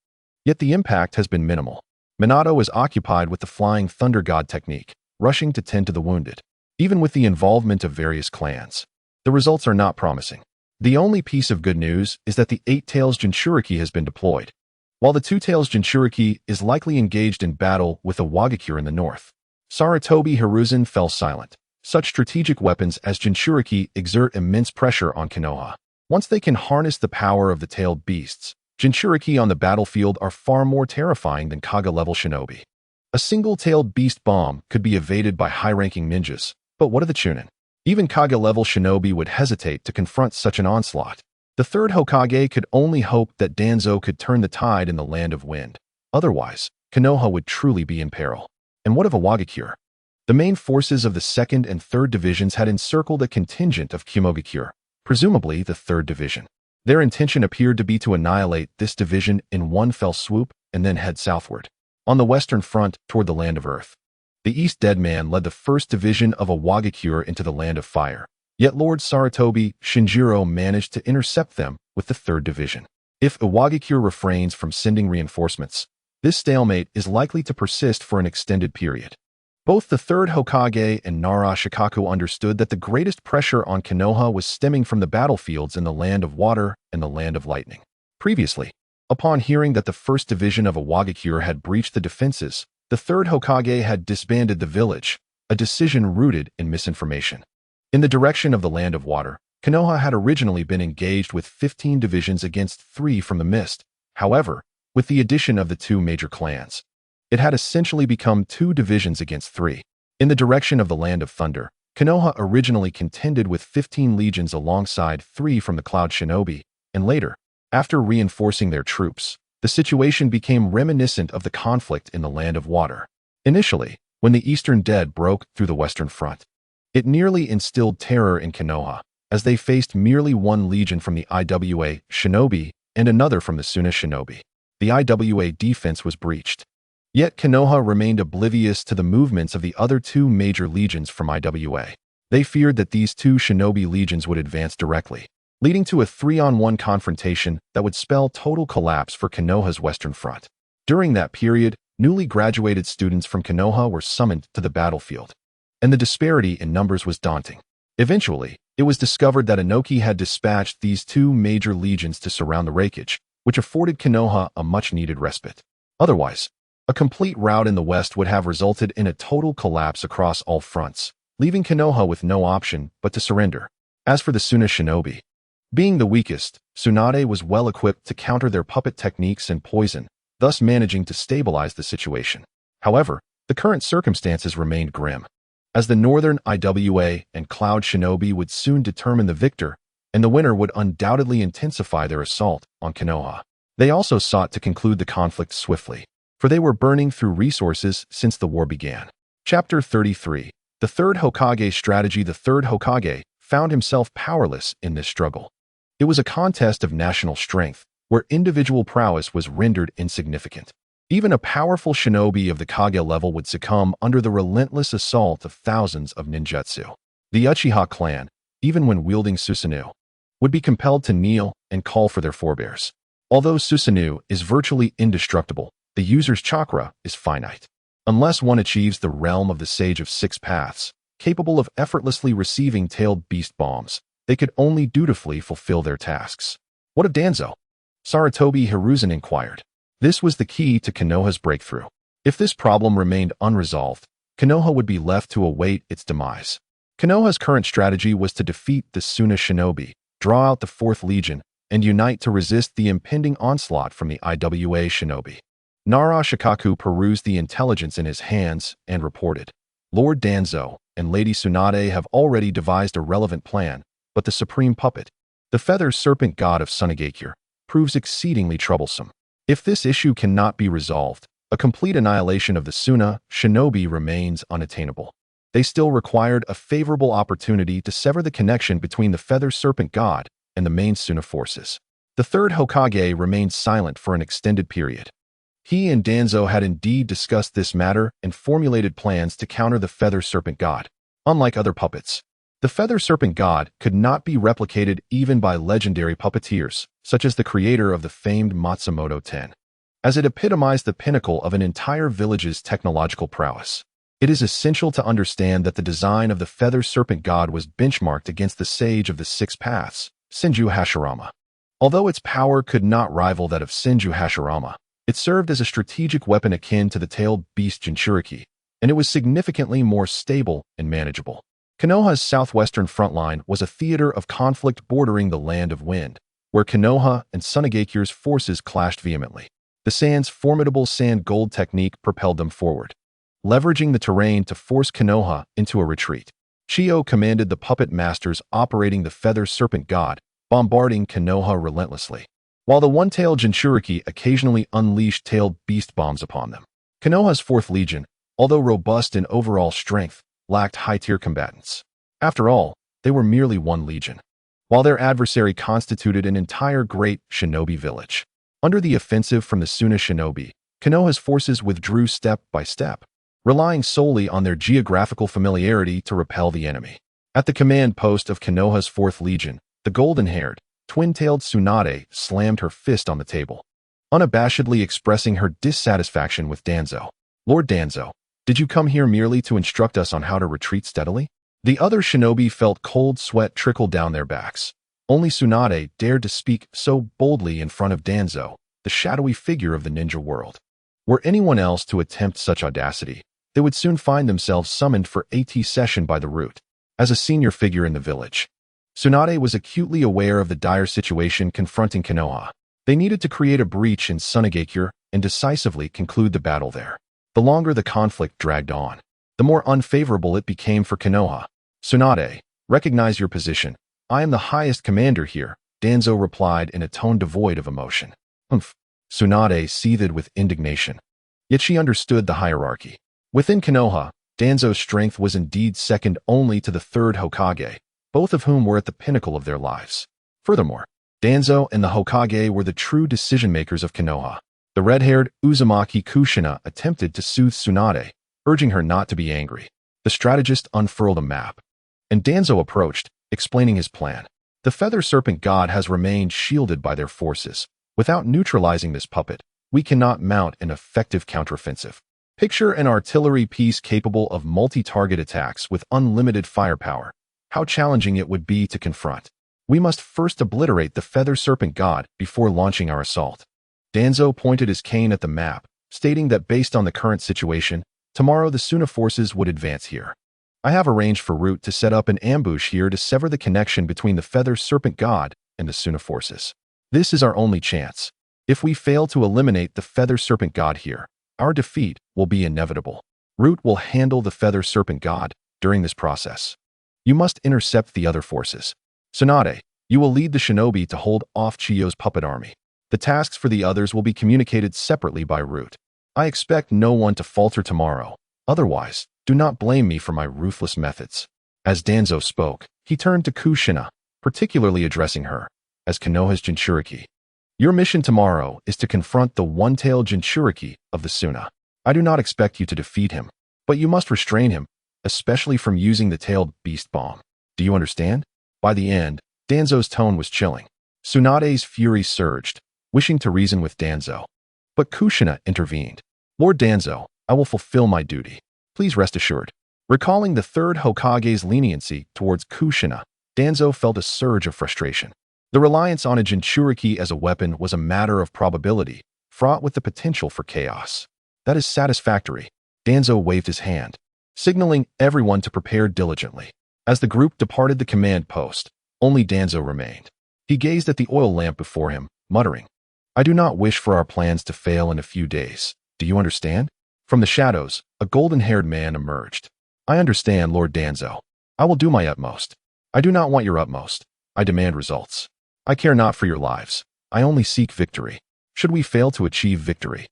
Yet the impact has been minimal. Minato is occupied with the Flying Thunder God technique, rushing to tend to the wounded. Even with the involvement of various clans, the results are not promising. The only piece of good news is that the 8-Tails Jinchuriki has been deployed, while the 2-Tails Jinchuriki is likely engaged in battle with a Wagakure in the north. Sarutobi Hiruzen fell silent. Such strategic weapons as Jinchuriki exert immense pressure on Konoha. Once they can harness the power of the tailed beasts, Jinchuriki on the battlefield are far more terrifying than Kage-level shinobi. A single tailed beast bomb could be evaded by high-ranking ninjas, but what of the Chunin? Even Kage-level shinobi would hesitate to confront such an onslaught. The third Hokage could only hope that Danzo could turn the tide in the Land of Wind. Otherwise, Konoha would truly be in peril. And what of a Wagakure? The main forces of the 2nd and 3rd divisions had encircled a contingent of Kumogakure, presumably the 3rd division. Their intention appeared to be to annihilate this division in one fell swoop and then head southward, on the western front toward the Land of Earth. The East Dead Man led the first division of Awagakure into the Land of Fire, yet Lord Sarutobi Shinjiro managed to intercept them with the 3rd Division. If Awagakure refrains from sending reinforcements, this stalemate is likely to persist for an extended period. Both the 3rd Hokage and Nara Shikaku understood that the greatest pressure on Konoha was stemming from the battlefields in the Land of Water and the Land of Lightning. Previously, upon hearing that the 1st Division of Awagakure had breached the defenses, the 3rd Hokage had disbanded the village, a decision rooted in misinformation. In the direction of the Land of Water, Konoha had originally been engaged with 15 divisions against 3 from the Mist. However, with the addition of the 2 major clans, it had essentially become 2 divisions against 3. In the direction of the Land of Thunder, Konoha originally contended with 15 legions alongside 3 from the Cloud Shinobi, and later, after reinforcing their troops, the situation became reminiscent of the conflict in the Land of Water. Initially, when the Eastern Dead broke through the Western Front, it nearly instilled terror in Konoha, as they faced merely 1 legion from the Iwa Shinobi and another from the Suna Shinobi. The Iwa defense was breached. Yet Konoha remained oblivious to the movements of the other 2 major legions from Iwa. They feared that these 2 Shinobi legions would advance directly, leading to a 3-on-1 confrontation that would spell total collapse for Konoha's Western Front. During that period, newly graduated students from Konoha were summoned to the battlefield, and the disparity in numbers was daunting. Eventually, it was discovered that Inoki had dispatched these 2 major legions to surround the Reikage, which afforded Konoha a much-needed respite. Otherwise, a complete rout in the west would have resulted in a total collapse across all fronts, leaving Konoha with no option but to surrender. As for the Suna Shinobi, being the weakest, Tsunade was well equipped to counter their puppet techniques and poison, thus managing to stabilize the situation. However, the current circumstances remained grim, as the northern Iwa and Cloud Shinobi would soon determine the victor, and the winner would undoubtedly intensify their assault on Konoha. They also sought to conclude the conflict swiftly, for they were burning through resources since the war began. Chapter 33. The 3rd Hokage Strategy. The 3rd Hokage found himself powerless in this struggle. It was a contest of national strength, where individual prowess was rendered insignificant. Even a powerful shinobi of the Kage level would succumb under the relentless assault of thousands of ninjutsu. The Uchiha clan, even when wielding Susanoo, would be compelled to kneel and call for their forebears. Although Susanoo is virtually indestructible, the user's chakra is finite. Unless one achieves the realm of the Sage of 6 Paths, capable of effortlessly receiving tailed beast bombs, they could only dutifully fulfill their tasks. What of Danzo? Sarutobi Hiruzen inquired. This was the key to Konoha's breakthrough. If this problem remained unresolved, Konoha would be left to await its demise. Konoha's current strategy was to defeat the Suna Shinobi, draw out the 4th Legion, and unite to resist the impending onslaught from the Iwa Shinobi. Nara Shikaku perused the intelligence in his hands and reported, Lord Danzo and Lady Tsunade have already devised a relevant plan, but the supreme puppet, the feather serpent god of Sunagakure, proves exceedingly troublesome. If this issue cannot be resolved, a complete annihilation of the Suna Shinobi remains unattainable. They still required a favorable opportunity to sever the connection between the feather serpent god and the main Suna forces. The 3rd Hokage remained silent for an extended period. He and Danzo had indeed discussed this matter and formulated plans to counter the feather serpent god. Unlike other puppets, the feather serpent god could not be replicated even by legendary puppeteers, such as the creator of the famed Matsumoto 10, as it epitomized the pinnacle of an entire village's technological prowess. It is essential to understand that the design of the feather serpent god was benchmarked against the Sage of the 6 Paths, Senju Hashirama. Although its power could not rival that of Senju Hashirama, it served as a strategic weapon akin to the tailed beast Jinchuriki, and it was significantly more stable and manageable. Konoha's southwestern front line was a theater of conflict bordering the Land of Wind, where Konoha and Sunagakure's forces clashed vehemently. The Sand's formidable sand gold technique propelled them forward, leveraging the terrain to force Konoha into a retreat. Chiyo commanded the puppet masters operating the feather serpent god, bombarding Konoha relentlessly, while the one-tailed Jinchuriki occasionally unleashed tailed beast bombs upon them. Konoha's 4th Legion, although robust in overall strength, lacked high-tier combatants. After all, they were merely 1 legion, while their adversary constituted an entire great shinobi village. Under the offensive from the Suna Shinobi, Konoha's forces withdrew step by step, relying solely on their geographical familiarity to repel the enemy. At the command post of Konoha's 4th Legion, the golden-haired, twin-tailed Tsunade slammed her fist on the table, unabashedly expressing her dissatisfaction with Danzo. Lord Danzo, did you come here merely to instruct us on how to retreat steadily? The other shinobi felt cold sweat trickle down their backs. Only Tsunade dared to speak so boldly in front of Danzo, the shadowy figure of the ninja world. Were anyone else to attempt such audacity, they would soon find themselves summoned for AT session by the root. As a senior figure in the village, Tsunade was acutely aware of the dire situation confronting Konoha. They needed to create a breach in Sunagakure and decisively conclude the battle there. The longer the conflict dragged on, the more unfavorable it became for Konoha. Tsunade, recognize your position. I am the highest commander here, Danzo replied in a tone devoid of emotion. Humph. Tsunade seethed with indignation. Yet she understood the hierarchy. Within Konoha, Danzo's strength was indeed second only to the 3rd Hokage, both of whom were at the pinnacle of their lives. Furthermore, Danzo and the Hokage were the true decision-makers of Konoha. The red-haired Uzumaki Kushina attempted to soothe Tsunade, urging her not to be angry. The strategist unfurled a map, and Danzo approached, explaining his plan. The Feather Serpent God has remained shielded by their forces. Without neutralizing this puppet, we cannot mount an effective counteroffensive. Picture an artillery piece capable of multi-target attacks with unlimited firepower. How challenging it would be to confront. We must first obliterate the Feather Serpent God before launching our assault. Danzo pointed his cane at the map, stating that based on the current situation, tomorrow the Suna forces would advance here. I have arranged for Root to set up an ambush here to sever the connection between the Feather Serpent God and the Suna forces. This is our only chance. If we fail to eliminate the Feather Serpent God here, our defeat will be inevitable. Root will handle the Feather Serpent God during this process. You must intercept the other forces. Tsunade, you will lead the shinobi to hold off Chiyo's puppet army. The tasks for the others will be communicated separately by Root. I expect no one to falter tomorrow. Otherwise, do not blame me for my ruthless methods. As Danzo spoke, he turned to Kushina, particularly addressing her as Konoha's Jinchuriki. Your mission tomorrow is to confront the one-tailed Jinchuriki of the Suna. I do not expect you to defeat him, but you must restrain him, especially from using the tailed beast bomb. Do you understand? By the end, Danzo's tone was chilling. Tsunade's fury surged, wishing to reason with Danzo. But Kushina intervened. Lord Danzo, I will fulfill my duty. Please rest assured. Recalling the 3rd Hokage's leniency towards Kushina, Danzo felt a surge of frustration. The reliance on a Jinchuriki as a weapon was a matter of probability, fraught with the potential for chaos. That is satisfactory. Danzo waved his hand, signaling everyone to prepare diligently. As the group departed the command post, only Danzo remained. He gazed at the oil lamp before him, muttering, I do not wish for our plans to fail in a few days. Do you understand? From the shadows, a golden-haired man emerged. I understand, Lord Danzo. I will do my utmost. I do not want your utmost. I demand results. I care not for your lives. I only seek victory. Should we fail to achieve victory,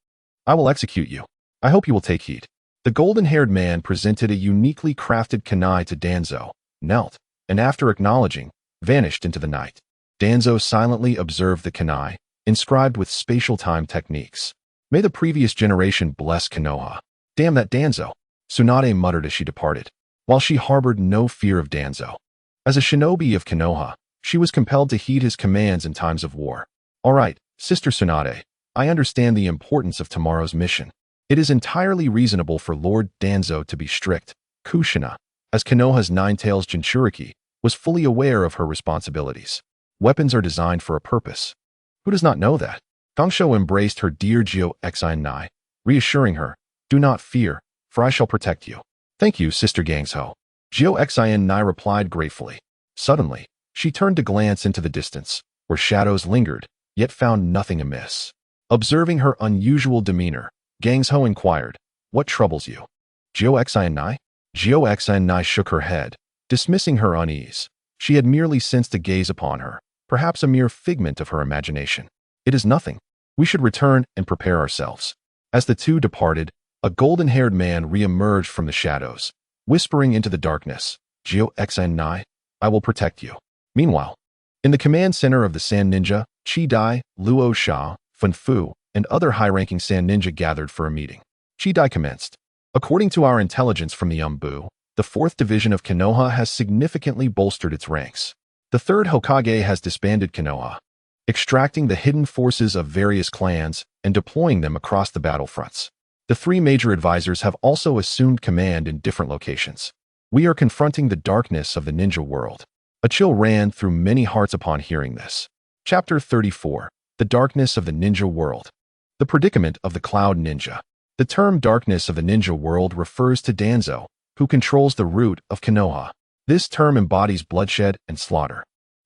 I will execute you. I hope you will take heed. The golden-haired man presented a uniquely crafted kunai to Danzo, knelt, and after acknowledging, vanished into the night. Danzo silently observed the kunai, inscribed with spatial time techniques. May the previous generation bless Konoha. Damn that Danzo, Tsunade muttered as she departed, while she harbored no fear of Danzo. As a shinobi of Konoha, she was compelled to heed his commands in times of war. All right, Sister Tsunade, I understand the importance of tomorrow's mission. It is entirely reasonable for Lord Danzo to be strict. Kushina, as Konoha's nine-tails Jinchuriki, was fully aware of her responsibilities. Weapons are designed for a purpose. Who does not know that? Gangsho embraced her dear Jio Xinai, reassuring her, do not fear, for I shall protect you. Thank you, Sister Gangsho. Jio Xinai replied gratefully. Suddenly, she turned to glance into the distance, where shadows lingered, yet found nothing amiss. Observing her unusual demeanor, Gangsho inquired, what troubles you? Jio Xinai? Jio Xinai shook her head, dismissing her unease. She had merely sensed a gaze upon her, perhaps a mere figment of her imagination. It is nothing. We should return and prepare ourselves. As the two departed, a golden-haired man re-emerged from the shadows, whispering into the darkness, Jio Xinai, I will protect you. Meanwhile, in the command center of the Sand Ninja, Chi Dai, Luo Sha, Fun Fu, and other high-ranking Sand Ninja gathered for a meeting. Chi Dai commenced. According to our intelligence from the Umbu, the 4th division of Konoha has significantly bolstered its ranks. The 3rd Hokage has disbanded Konoha, extracting the hidden forces of various clans and deploying them across the battlefronts. The 3 major advisors have also assumed command in different locations. We are confronting the darkness of the ninja world. A chill ran through many hearts upon hearing this. Chapter 34. The Darkness of the Ninja World. The Predicament of the Cloud Ninja. The term Darkness of the Ninja World refers to Danzo, who controls the root of Konoha. This term embodies bloodshed and slaughter.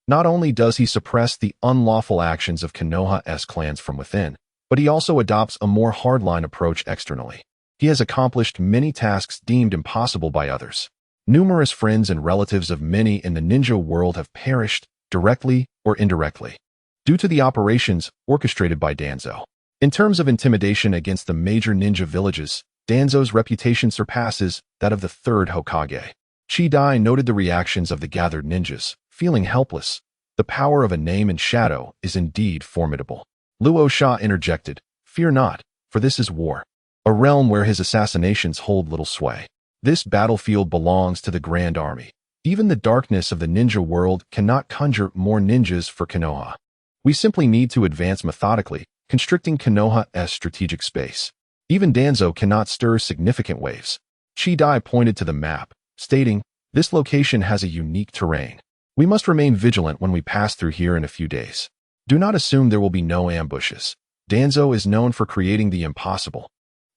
Not only does he suppress the unlawful actions of Konoha's clans from within, but he also adopts a more hardline approach externally. He has accomplished many tasks deemed impossible by others. Numerous friends and relatives of many in the ninja world have perished, directly or indirectly, due to the operations orchestrated by Danzo. In terms of intimidation against the major ninja villages, Danzo's reputation surpasses that of the 3rd Hokage. Chi Dai noted the reactions of the gathered ninjas, feeling helpless. The power of a name in shadow is indeed formidable. Luo Sha interjected, "Fear not, for this is war, a realm where his assassinations hold little sway. This battlefield belongs to the Grand Army. Even the darkness of the ninja world cannot conjure more ninjas for Konoha. We simply need to advance methodically, constricting Konoha's strategic space. Even Danzo cannot stir significant waves." Chi Dai pointed to the map, stating, "This location has a unique terrain. We must remain vigilant when we pass through here in a few days. Do not assume there will be no ambushes. Danzo is known for creating the impossible."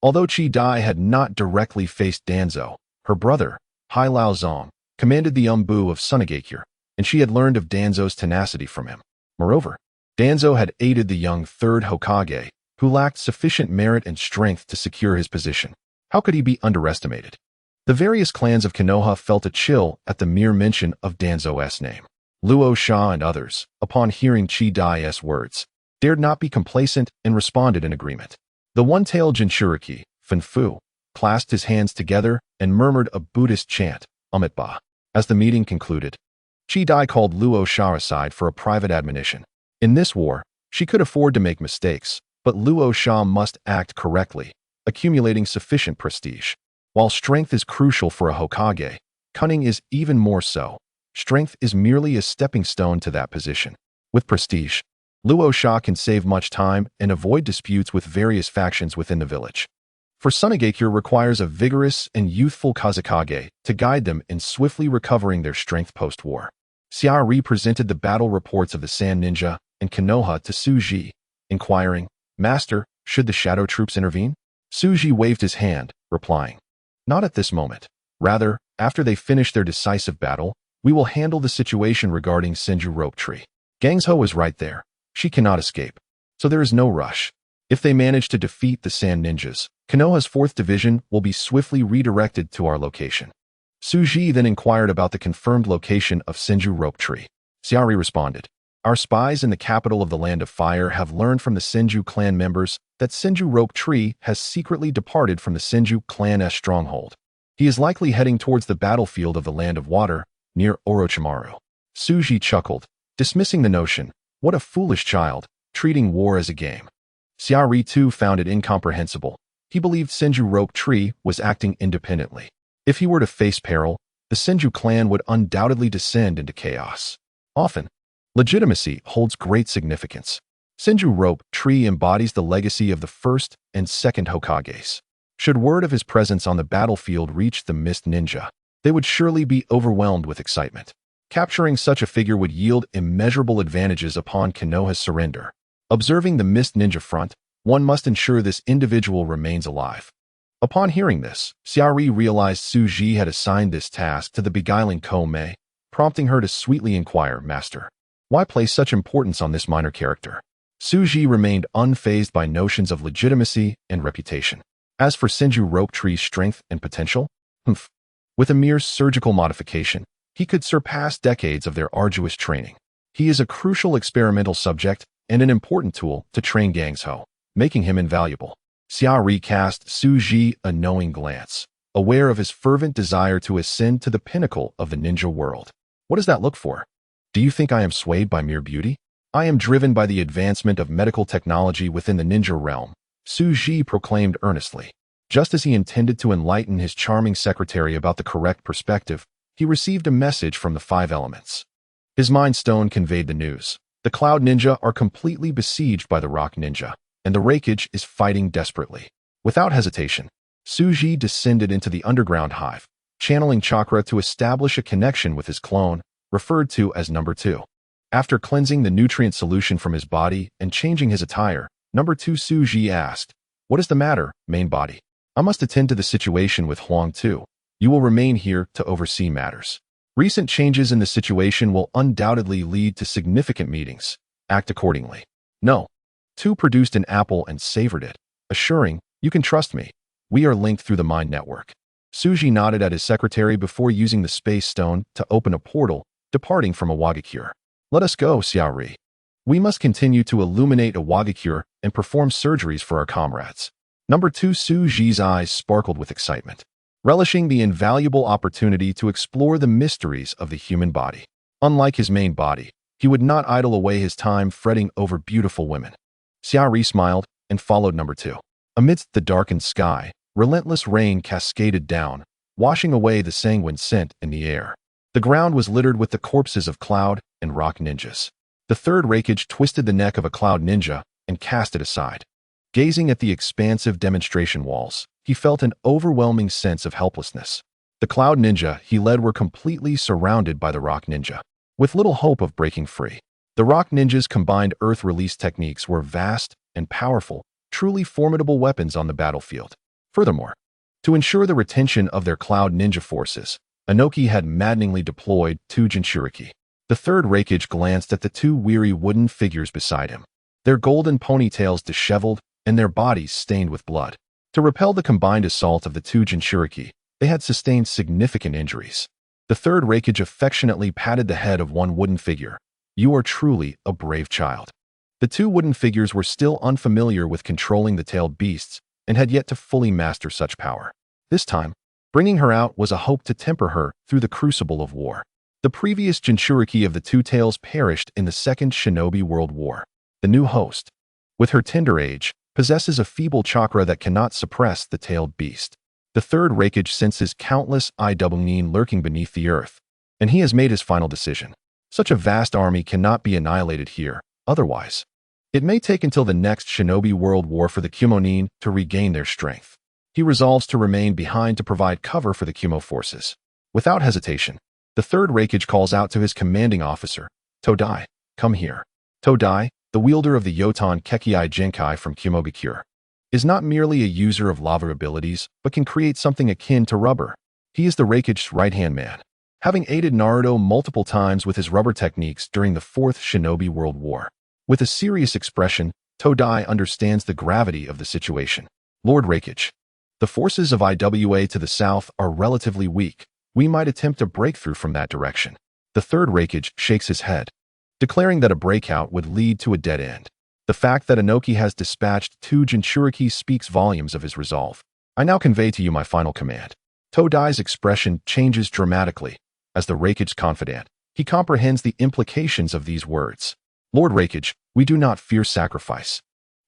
Although Chi Dai had not directly faced Danzo, her brother, Hai Lao Zong, commanded the Umbu of Sunagakure, and she had learned of Danzo's tenacity from him. Moreover, Danzo had aided the young 3rd Hokage, who lacked sufficient merit and strength to secure his position. How could he be underestimated? The various clans of Konoha felt a chill at the mere mention of Danzo's name. Luo Sha and others, upon hearing Chi Dai's words, dared not be complacent and responded in agreement. The one-tailed Jinchuriki, Fanfu, clasped his hands together and murmured a Buddhist chant, Amitabha. As the meeting concluded, Chi Dai called Luo Sha aside for a private admonition. In this war, she could afford to make mistakes, but Luo Sha must act correctly, accumulating sufficient prestige. While strength is crucial for a Hokage, cunning is even more so. Strength is merely a stepping stone to that position. With prestige, Luo Sha can save much time and avoid disputes with various factions within the village. For Sunagakure requires a vigorous and youthful Kazekage to guide them in swiftly recovering their strength post-war. Xiaori presented the battle reports of the Sand Ninja and Konoha to Suji, inquiring, "Master, should the shadow troops intervene?" Suji waved his hand, replying, "Not at this moment. Rather, after they finish their decisive battle, we will handle the situation regarding Senju Rope Tree. Gangsho is right there. She cannot escape, so there is no rush. If they manage to defeat the Sand Ninjas, Konoha's 4th division will be swiftly redirected to our location." Suji then inquired about the confirmed location of Senju Rope Tree. Xiaori responded, "Our spies in the capital of the Land of Fire have learned from the Senju clan members that Senju Rope Tree has secretly departed from the Senju clan's stronghold. He is likely heading towards the battlefield of the Land of Water, near Orochimaru." Suji chuckled, dismissing the notion. What a foolish child, treating war as a game. Xiaori too found it incomprehensible. He believed Senju Rope Tree was acting independently. If he were to face peril, the Senju clan would undoubtedly descend into chaos. Often, legitimacy holds great significance. Senju Rope Tree embodies the legacy of the 1st and 2nd Hokages. Should word of his presence on the battlefield reach the Mist Ninja, they would surely be overwhelmed with excitement. Capturing such a figure would yield immeasurable advantages upon Konoha's surrender. Observing the Mist Ninja front, one must ensure this individual remains alive. Upon hearing this, Xiaori realized Suji had assigned this task to the beguiling Ko-mei, prompting her to sweetly inquire, "Master, why place such importance on this minor character?" Suji remained unfazed by notions of legitimacy and reputation. As for Senju Rope Tree's strength and potential, with a mere surgical modification, he could surpass decades of their arduous training. He is a crucial experimental subject and an important tool to train Gangsho, making him invaluable. Xiaori cast Suji a knowing glance, aware of his fervent desire to ascend to the pinnacle of the ninja world. What does that look for? Do you think I am swayed by mere beauty? I am driven by the advancement of medical technology within the ninja realm, Suji proclaimed earnestly. Just as he intended to enlighten his charming secretary about the correct perspective, he received a message from the five elements. His Mind Stone conveyed the news. The Cloud Ninja are completely besieged by the Rock Ninja, and the Raikage is fighting desperately. Without hesitation, Suji descended into the underground hive, channeling chakra to establish a connection with his clone, referred to as Number 2. After cleansing the nutrient solution from his body and changing his attire, Number 2 Suji asked, "What is the matter, main body? I must attend to the situation with Huang Tu. You will remain here to oversee matters. Recent changes in the situation will undoubtedly lead to significant meetings. Act accordingly." No. Tu produced an apple and savored it, assuring, "You can trust me. We are linked through the mind network." Suji nodded at his secretary before using the space stone to open a portal, departing from Awakens. "Let us go, Xiaori. We must continue to illuminate Awakens and perform surgeries for our comrades." Number 2 Suji's eyes sparkled with excitement, relishing the invaluable opportunity to explore the mysteries of the human body. Unlike his main body, he would not idle away his time fretting over beautiful women. Xiaori smiled and followed Number 2. Amidst the darkened sky, relentless rain cascaded down, washing away the sanguine scent in the air. The ground was littered with the corpses of Cloud and Rock ninjas. The third Raikage twisted the neck of a Cloud ninja and cast it aside. Gazing at the expansive demonstration walls, he felt an overwhelming sense of helplessness. The Cloud ninja he led were completely surrounded by the Rock ninja, with little hope of breaking free. The Rock ninjas' combined earth release techniques were vast and powerful, truly formidable weapons on the battlefield. Furthermore, to ensure the retention of their Cloud ninja forces, Inoki had maddeningly deployed 2 Jinchuriki. The third Raikage glanced at the 2 weary wooden figures beside him, their golden ponytails disheveled and their bodies stained with blood. To repel the combined assault of the 2 Jinchuriki, they had sustained significant injuries. The third Raikage affectionately patted the head of one wooden figure. "You are truly a brave child." The 2 wooden figures were still unfamiliar with controlling the tailed beasts and had yet to fully master such power. This time, bringing her out was a hope to temper her through the crucible of war. The previous Jinchuriki of the 2 tails perished in the Second Shinobi World War. The new host, with her tender age, possesses a feeble chakra that cannot suppress the tailed beast. The third Raikage senses countless Iwnin lurking beneath the earth, and he has made his final decision. Such a vast army cannot be annihilated here, otherwise. It may take until the next Shinobi World War for the Kumonin to regain their strength. He resolves to remain behind to provide cover for the Kumo forces. Without hesitation, the third Raikage calls out to his commanding officer, "Todai, come here." Todai, the wielder of the Yotan Kekkei Genkai from Kumogakure, is not merely a user of lava abilities, but can create something akin to rubber. He is the Raikage's right-hand man, having aided Naruto multiple times with his rubber techniques during the Fourth Shinobi World War. With a serious expression, Todai understands the gravity of the situation. "Lord Raikage, the forces of Iwa to the south are relatively weak. We might attempt a breakthrough from that direction." The third Raikage shakes his head, declaring that a breakout would lead to a dead end. The fact that Inoki has dispatched 2 Jinchuriki speaks volumes of his resolve. "I now convey to you my final command." Todai's expression changes dramatically. As the Raikage's confidant, he comprehends the implications of these words. "Lord Raikage, we do not fear sacrifice.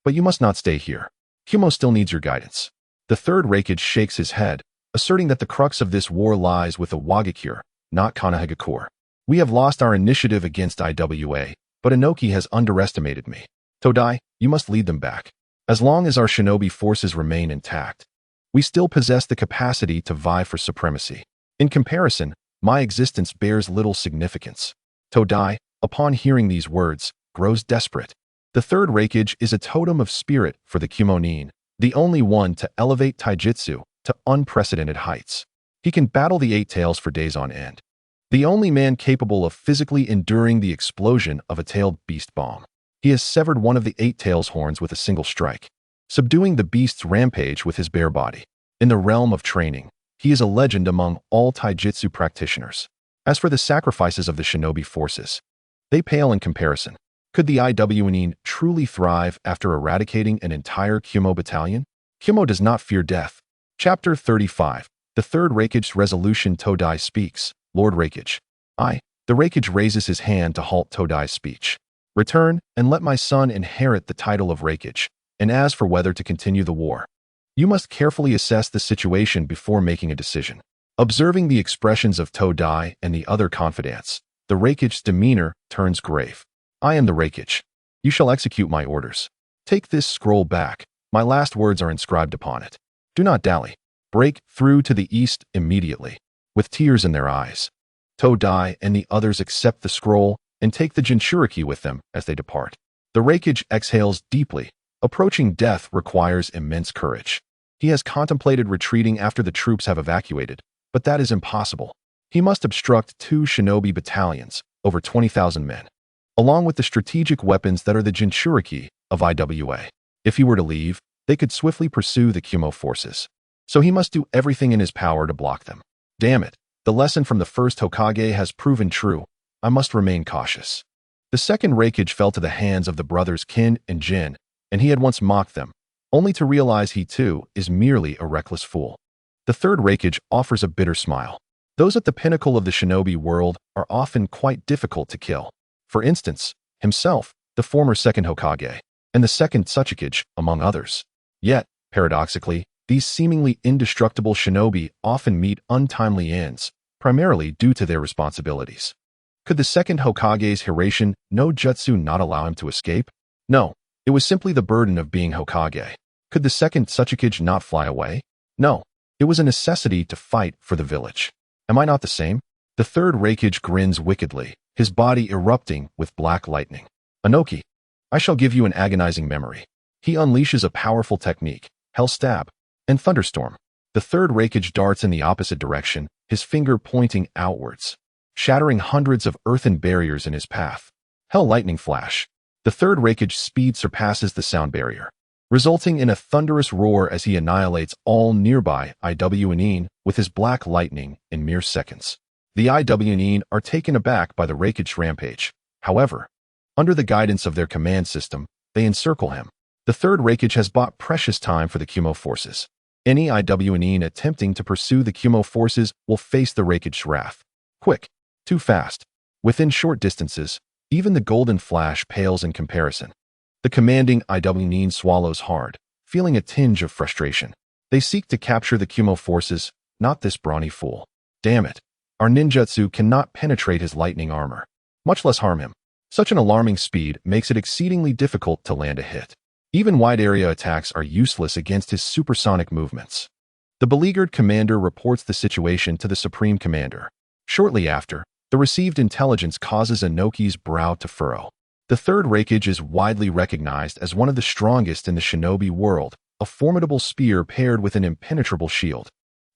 But you must not stay here. Kumo still needs your guidance." The third Raikage shakes his head, asserting that the crux of this war lies with the Awakens, not Konohagakure. "We have lost our initiative against Iwa, but Inoki has underestimated me. Todai, you must lead them back. As long as our shinobi forces remain intact, we still possess the capacity to vie for supremacy. In comparison, my existence bears little significance." Todai, upon hearing these words, grows desperate. The third Raikage is a totem of spirit for the Kumonin, the only one to elevate taijutsu to unprecedented heights. He can battle the 8 tails for days on end, the only man capable of physically enduring the explosion of a tailed beast bomb. He has severed one of the 8 tails' horns with a single strike, subduing the beast's rampage with his bare body. In the realm of training, he is a legend among all taijutsu practitioners. As for the sacrifices of the shinobi forces, they pale in comparison. Could the Iwnin truly thrive after eradicating an entire Kumo battalion? Kumo does not fear death. Chapter 35. The third Raikage's resolution. Todai speaks. "Lord Raikage." The Raikage raises his hand to halt Todai's speech. "Return, and let my son inherit the title of Raikage, and as for whether to continue the war, You must carefully assess the situation before making a decision. Observing the expressions of Todai and the other confidants, the Raikage's demeanor turns grave. I am the Raikage. You shall execute my orders. Take this scroll back. My last words are inscribed upon it. Do not dally. Break through to the east immediately. With tears in their eyes, Todai and the others accept the scroll and take the Jinchuriki with them as they depart. The Raikage exhales deeply. Approaching death requires immense courage. He has contemplated retreating after the troops have evacuated, but that is impossible. He must obstruct 2 shinobi battalions, over 20,000 men, along with the strategic weapons that are the Jinchuriki of IWA. If he were to leave, they could swiftly pursue the Kumo forces. So he must do everything in his power to block them. Damn it, the lesson from the first Hokage has proven true. I must remain cautious. The second Raikage fell to the hands of the brothers Kin and Jin, and he had once mocked them, only to realize he too is merely a reckless fool. The third Raikage offers a bitter smile. Those at the pinnacle of the shinobi world are often quite difficult to kill. For instance, himself, the former second Hokage, and the second Otsutsuki, among others. Yet, paradoxically, these seemingly indestructible shinobi often meet untimely ends, primarily due to their responsibilities. Could the second Hokage's Hirashin no Jutsu not allow him to escape? No, it was simply the burden of being Hokage. Could the second Otsutsuki not fly away? No, it was a necessity to fight for the village. Am I not the same? The third Raikage grins wickedly, his body erupting with black lightning. Inoki, I shall give you an agonizing memory. He unleashes a powerful technique, Hell Stab, and Thunderstorm. The third Raikage darts in the opposite direction, his finger pointing outwards, shattering hundreds of earthen barriers in his path. Hell Lightning Flash. The third Raikage's speed surpasses the sound barrier, resulting in a thunderous roar as he annihilates all nearby IWNine with his black lightning in mere seconds. The IWNine are taken aback by the Raikage rampage. However, under the guidance of their command system, they encircle him. The third Raikage has bought precious time for the Kumo forces. Any IWNine attempting to pursue the Kumo forces will face the Raikage's wrath. Quick, too fast. Within short distances, even the golden flash pales in comparison. The commanding IWNine swallows hard, feeling a tinge of frustration. They seek to capture the Kumo forces, not this brawny fool. Damn it. Our ninjutsu cannot penetrate his lightning armor, much less harm him. Such an alarming speed makes it exceedingly difficult to land a hit. Even wide-area attacks are useless against his supersonic movements. The beleaguered commander reports the situation to the Supreme Commander. Shortly after, the received intelligence causes Inoki's brow to furrow. The third Raikage is widely recognized as one of the strongest in the shinobi world, a formidable spear paired with an impenetrable shield,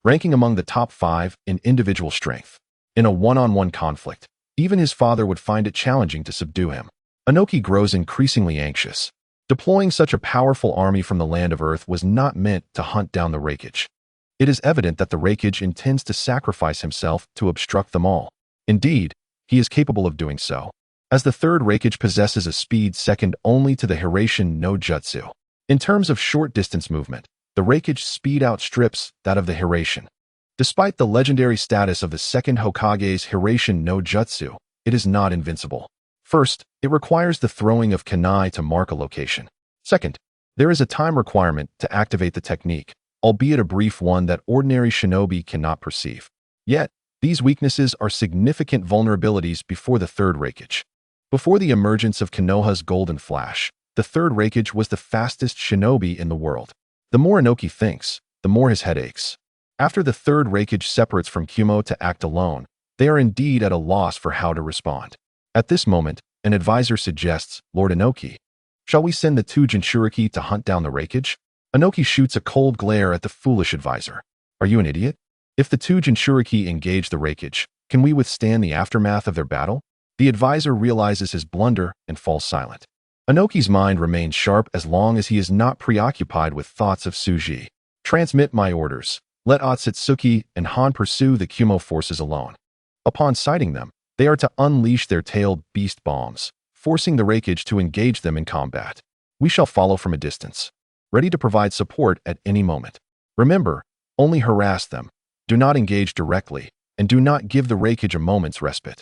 ranking among the top 5 in individual strength. In a one-on-one conflict, even his father would find it challenging to subdue him. Inoki grows increasingly anxious. Deploying such a powerful army from the land of Earth was not meant to hunt down the Raikage. It is evident that the Raikage intends to sacrifice himself to obstruct them all. Indeed, he is capable of doing so, as the third Raikage possesses a speed second only to the Hirashin no Jutsu. In terms of short-distance movement, the Raikage's speed outstrips that of the Hirashin. Despite the legendary status of the second Hokage's Hirashin no Jutsu, it is not invincible. First, it requires the throwing of kunai to mark a location. Second, there is a time requirement to activate the technique, albeit a brief one that ordinary shinobi cannot perceive. Yet, these weaknesses are significant vulnerabilities before the third Raikage. Before the emergence of Konoha's Golden Flash, the third Raikage was the fastest shinobi in the world. The more Inoki thinks, the more his head aches. After the third Raikage separates from Kumo to act alone, they are indeed at a loss for how to respond. At this moment, an advisor suggests, Lord Inoki, shall we send the 2 Jinchuriki to hunt down the Raikage? Inoki shoots a cold glare at the foolish advisor. Are you an idiot? If the 2 Jinchuriki engage the Raikage, can we withstand the aftermath of their battle? The advisor realizes his blunder and falls silent. Inoki's mind remains sharp as long as he is not preoccupied with thoughts of Suji. Transmit my orders. Let Otsutsuki and Han pursue the Kumo forces alone. Upon sighting them, they are to unleash their tailed beast bombs, forcing the Raikage to engage them in combat. We shall follow from a distance, ready to provide support at any moment. Remember, only harass them. Do not engage directly, and do not give the Raikage a moment's respite.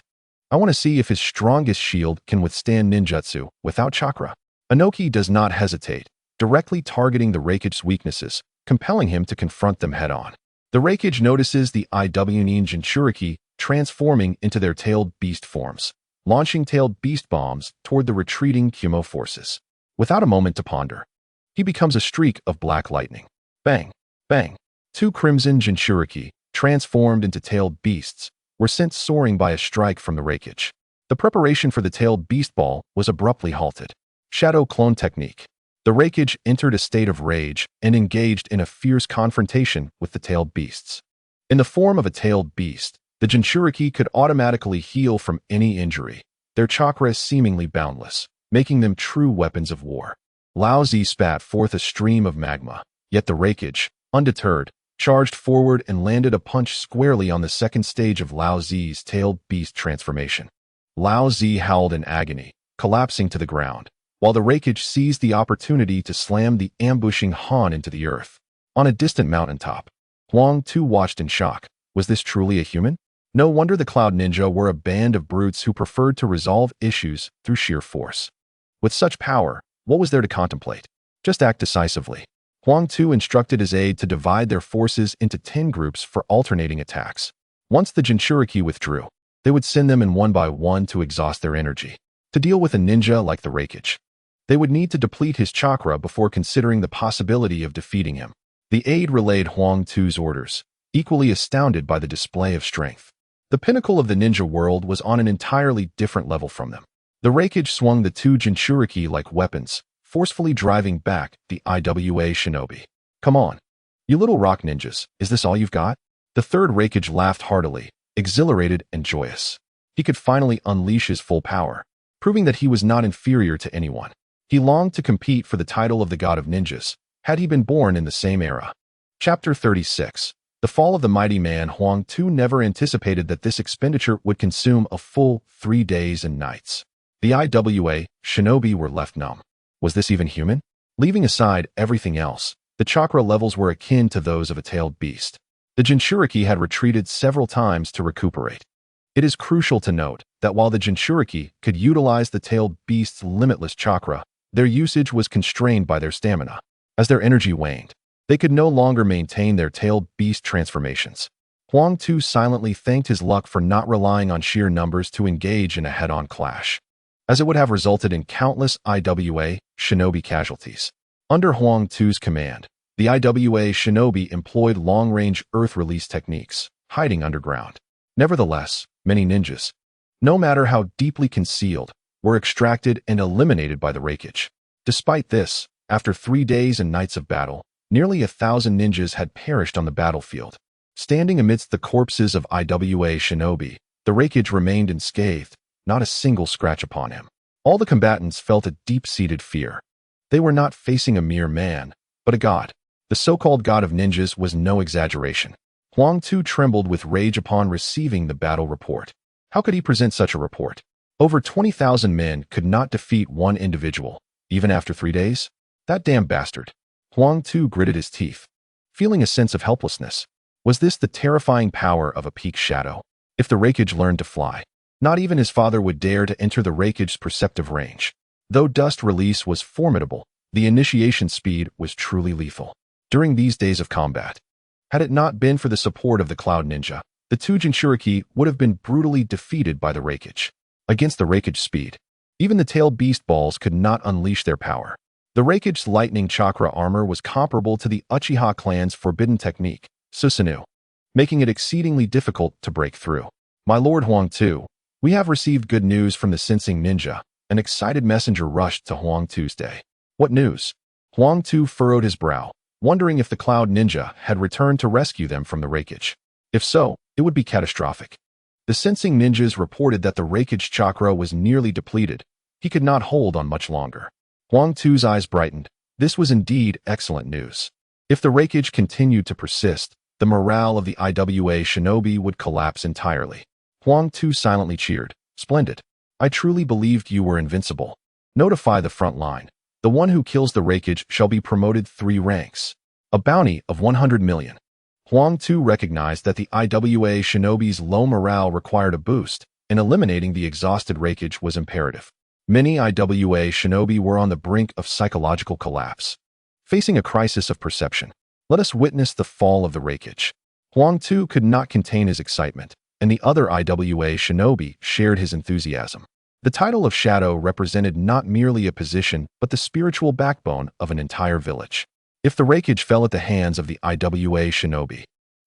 I want to see if his strongest shield can withstand ninjutsu without chakra. Inoki does not hesitate, directly targeting the Raikage's weaknesses, compelling him to confront them head-on. The Reikage notices the IWN Jinchuriki transforming into their tailed beast forms, launching tailed beast bombs toward the retreating Kumo forces. Without a moment to ponder, he becomes a streak of black lightning. Bang! Bang! 2 crimson Jinchuriki, transformed into tailed beasts, were sent soaring by a strike from the Reikage. The preparation for the tailed beast ball was abruptly halted. Shadow clone technique. The Reikage entered a state of rage and engaged in a fierce confrontation with the tailed beasts. In the form of a tailed beast, the Jinchuriki could automatically heal from any injury, their chakra seemingly boundless, making them true weapons of war. Lao Zi spat forth a stream of magma, yet the Reikage, undeterred, charged forward and landed a punch squarely on the second stage of Lao Zi's tailed beast transformation. Lao Zi howled in agony, collapsing to the ground, while the Reikage seized the opportunity to slam the ambushing Han into the earth. On a distant mountaintop, Huang Tu watched in shock. Was this truly a human? No wonder the Cloud Ninja were a band of brutes who preferred to resolve issues through sheer force. With such power, what was there to contemplate? Just act decisively. Huang Tu instructed his aide to divide their forces into 10 groups for alternating attacks. Once the Jinchuriki withdrew, they would send them in one by one to exhaust their energy. To deal with a ninja like the Reikage, they would need to deplete his chakra before considering the possibility of defeating him. The aide relayed Huang Tu's orders, equally astounded by the display of strength. The pinnacle of the ninja world was on an entirely different level from them. The Reikage swung the 2 Jinchuriki like weapons, forcefully driving back the IWA shinobi. Come on, you little rock ninjas, is this all you've got? The third Reikage laughed heartily, exhilarated and joyous. He could finally unleash his full power, proving that he was not inferior to anyone. He longed to compete for the title of the God of Ninjas, had he been born in the same era. Chapter 36. The Fall of the Mighty Man. Huang Tu never anticipated that this expenditure would consume a full 3 days and nights. The IWA shinobi were left numb. Was this even human? Leaving aside everything else, the chakra levels were akin to those of a tailed beast. The Jinchuriki had retreated several times to recuperate. It is crucial to note that while the Jinchuriki could utilize the tailed beast's limitless chakra, their usage was constrained by their stamina. As their energy waned, they could no longer maintain their tailed beast transformations. Huang Tu silently thanked his luck for not relying on sheer numbers to engage in a head-on clash, as it would have resulted in countless IWA shinobi casualties. Under Huang Tu's command, the IWA shinobi employed long-range earth release techniques, hiding underground. Nevertheless, many ninjas, no matter how deeply concealed, were extracted and eliminated by the Reikage. Despite this, after 3 days and nights of battle, nearly 1,000 ninjas had perished on the battlefield. Standing amidst the corpses of IWA shinobi, the Reikage remained unscathed, not a single scratch upon him. All the combatants felt a deep-seated fear. They were not facing a mere man, but a god. The so-called God of Ninjas was no exaggeration. Huang Tu trembled with rage upon receiving the battle report. How could he present such a report? Over 20,000 men could not defeat one individual, even after 3 days? That damn bastard. Huang Tu gritted his teeth, feeling a sense of helplessness. Was this the terrifying power of a peak shadow? If the Reikage learned to fly, not even his father would dare to enter the Reikage's perceptive range. Though dust release was formidable, the initiation speed was truly lethal. During these days of combat, had it not been for the support of the Cloud Ninja, the 2 Jinchuriki would have been brutally defeated by the Reikage. Against the Reikage speed, even the tailed beast balls could not unleash their power. The Reikage's lightning chakra armor was comparable to the Uchiha clan's forbidden technique, Susanoo, making it exceedingly difficult to break through. My lord Huang Tu, we have received good news from the Sensing Ninja. An excited messenger rushed to Huang Tu's day. What news? Huang Tu furrowed his brow, wondering if the Cloud Ninja had returned to rescue them from the Reikage. If so, it would be catastrophic. The Sensing Ninjas reported that the Reikage chakra was nearly depleted. He could not hold on much longer. Huang Tu's eyes brightened. This was indeed excellent news. If the Reikage continued to persist, the morale of the IWA shinobi would collapse entirely. Huang Tu silently cheered. Splendid. I truly believed you were invincible. Notify the front line. The one who kills the Reikage shall be promoted 3 ranks. A bounty of 100 million. Huang Tu recognized that the IWA shinobi's low morale required a boost, and eliminating the exhausted Reikage was imperative. Many IWA shinobi were on the brink of psychological collapse, facing a crisis of perception. Let us witness the fall of the Raikage. Huang Tu could not contain his excitement, and the other IWA shinobi shared his enthusiasm. The title of Shadow represented not merely a position, but the spiritual backbone of an entire village. If the Raikage fell at the hands of the IWA shinobi,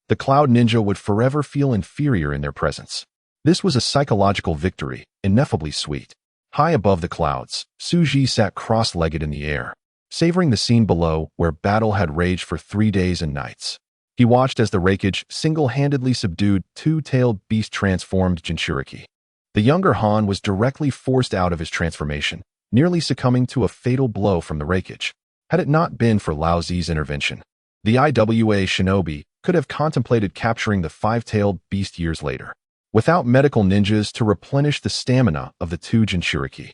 the Cloud Ninja would forever feel inferior in their presence. This was a psychological victory, ineffably sweet. High above the clouds, Suji sat cross-legged in the air, savoring the scene below where battle had raged for 3 days and nights. He watched as the Raikage single-handedly subdued two-tailed beast transformed Jinchuriki. The younger Han was directly forced out of his transformation, nearly succumbing to a fatal blow from the Raikage. Had it not been for Lao Zi's intervention, the IWA shinobi could have contemplated capturing the five-tailed beast years later. Without medical ninjas to replenish the stamina of the two Jinchuriki,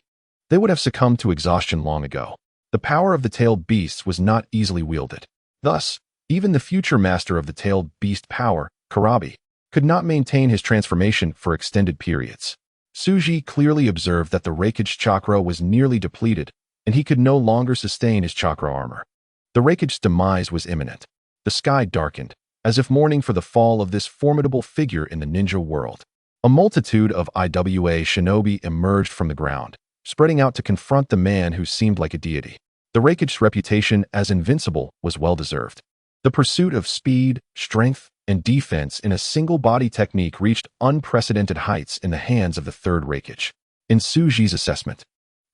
they would have succumbed to exhaustion long ago. The power of the tailed beasts was not easily wielded. Thus, even the future master of the tailed beast power, Karabi, could not maintain his transformation for extended periods. Suji clearly observed that the Raikage chakra was nearly depleted, and he could no longer sustain his chakra armor. The Raikage's demise was imminent. The sky darkened, as if mourning for the fall of this formidable figure in the ninja world. A multitude of IWA shinobi emerged from the ground, spreading out to confront the man who seemed like a deity. The Raikage's reputation as invincible was well-deserved. The pursuit of speed, strength, and defense in a single-body technique reached unprecedented heights in the hands of the third Raikage. In Suji's assessment,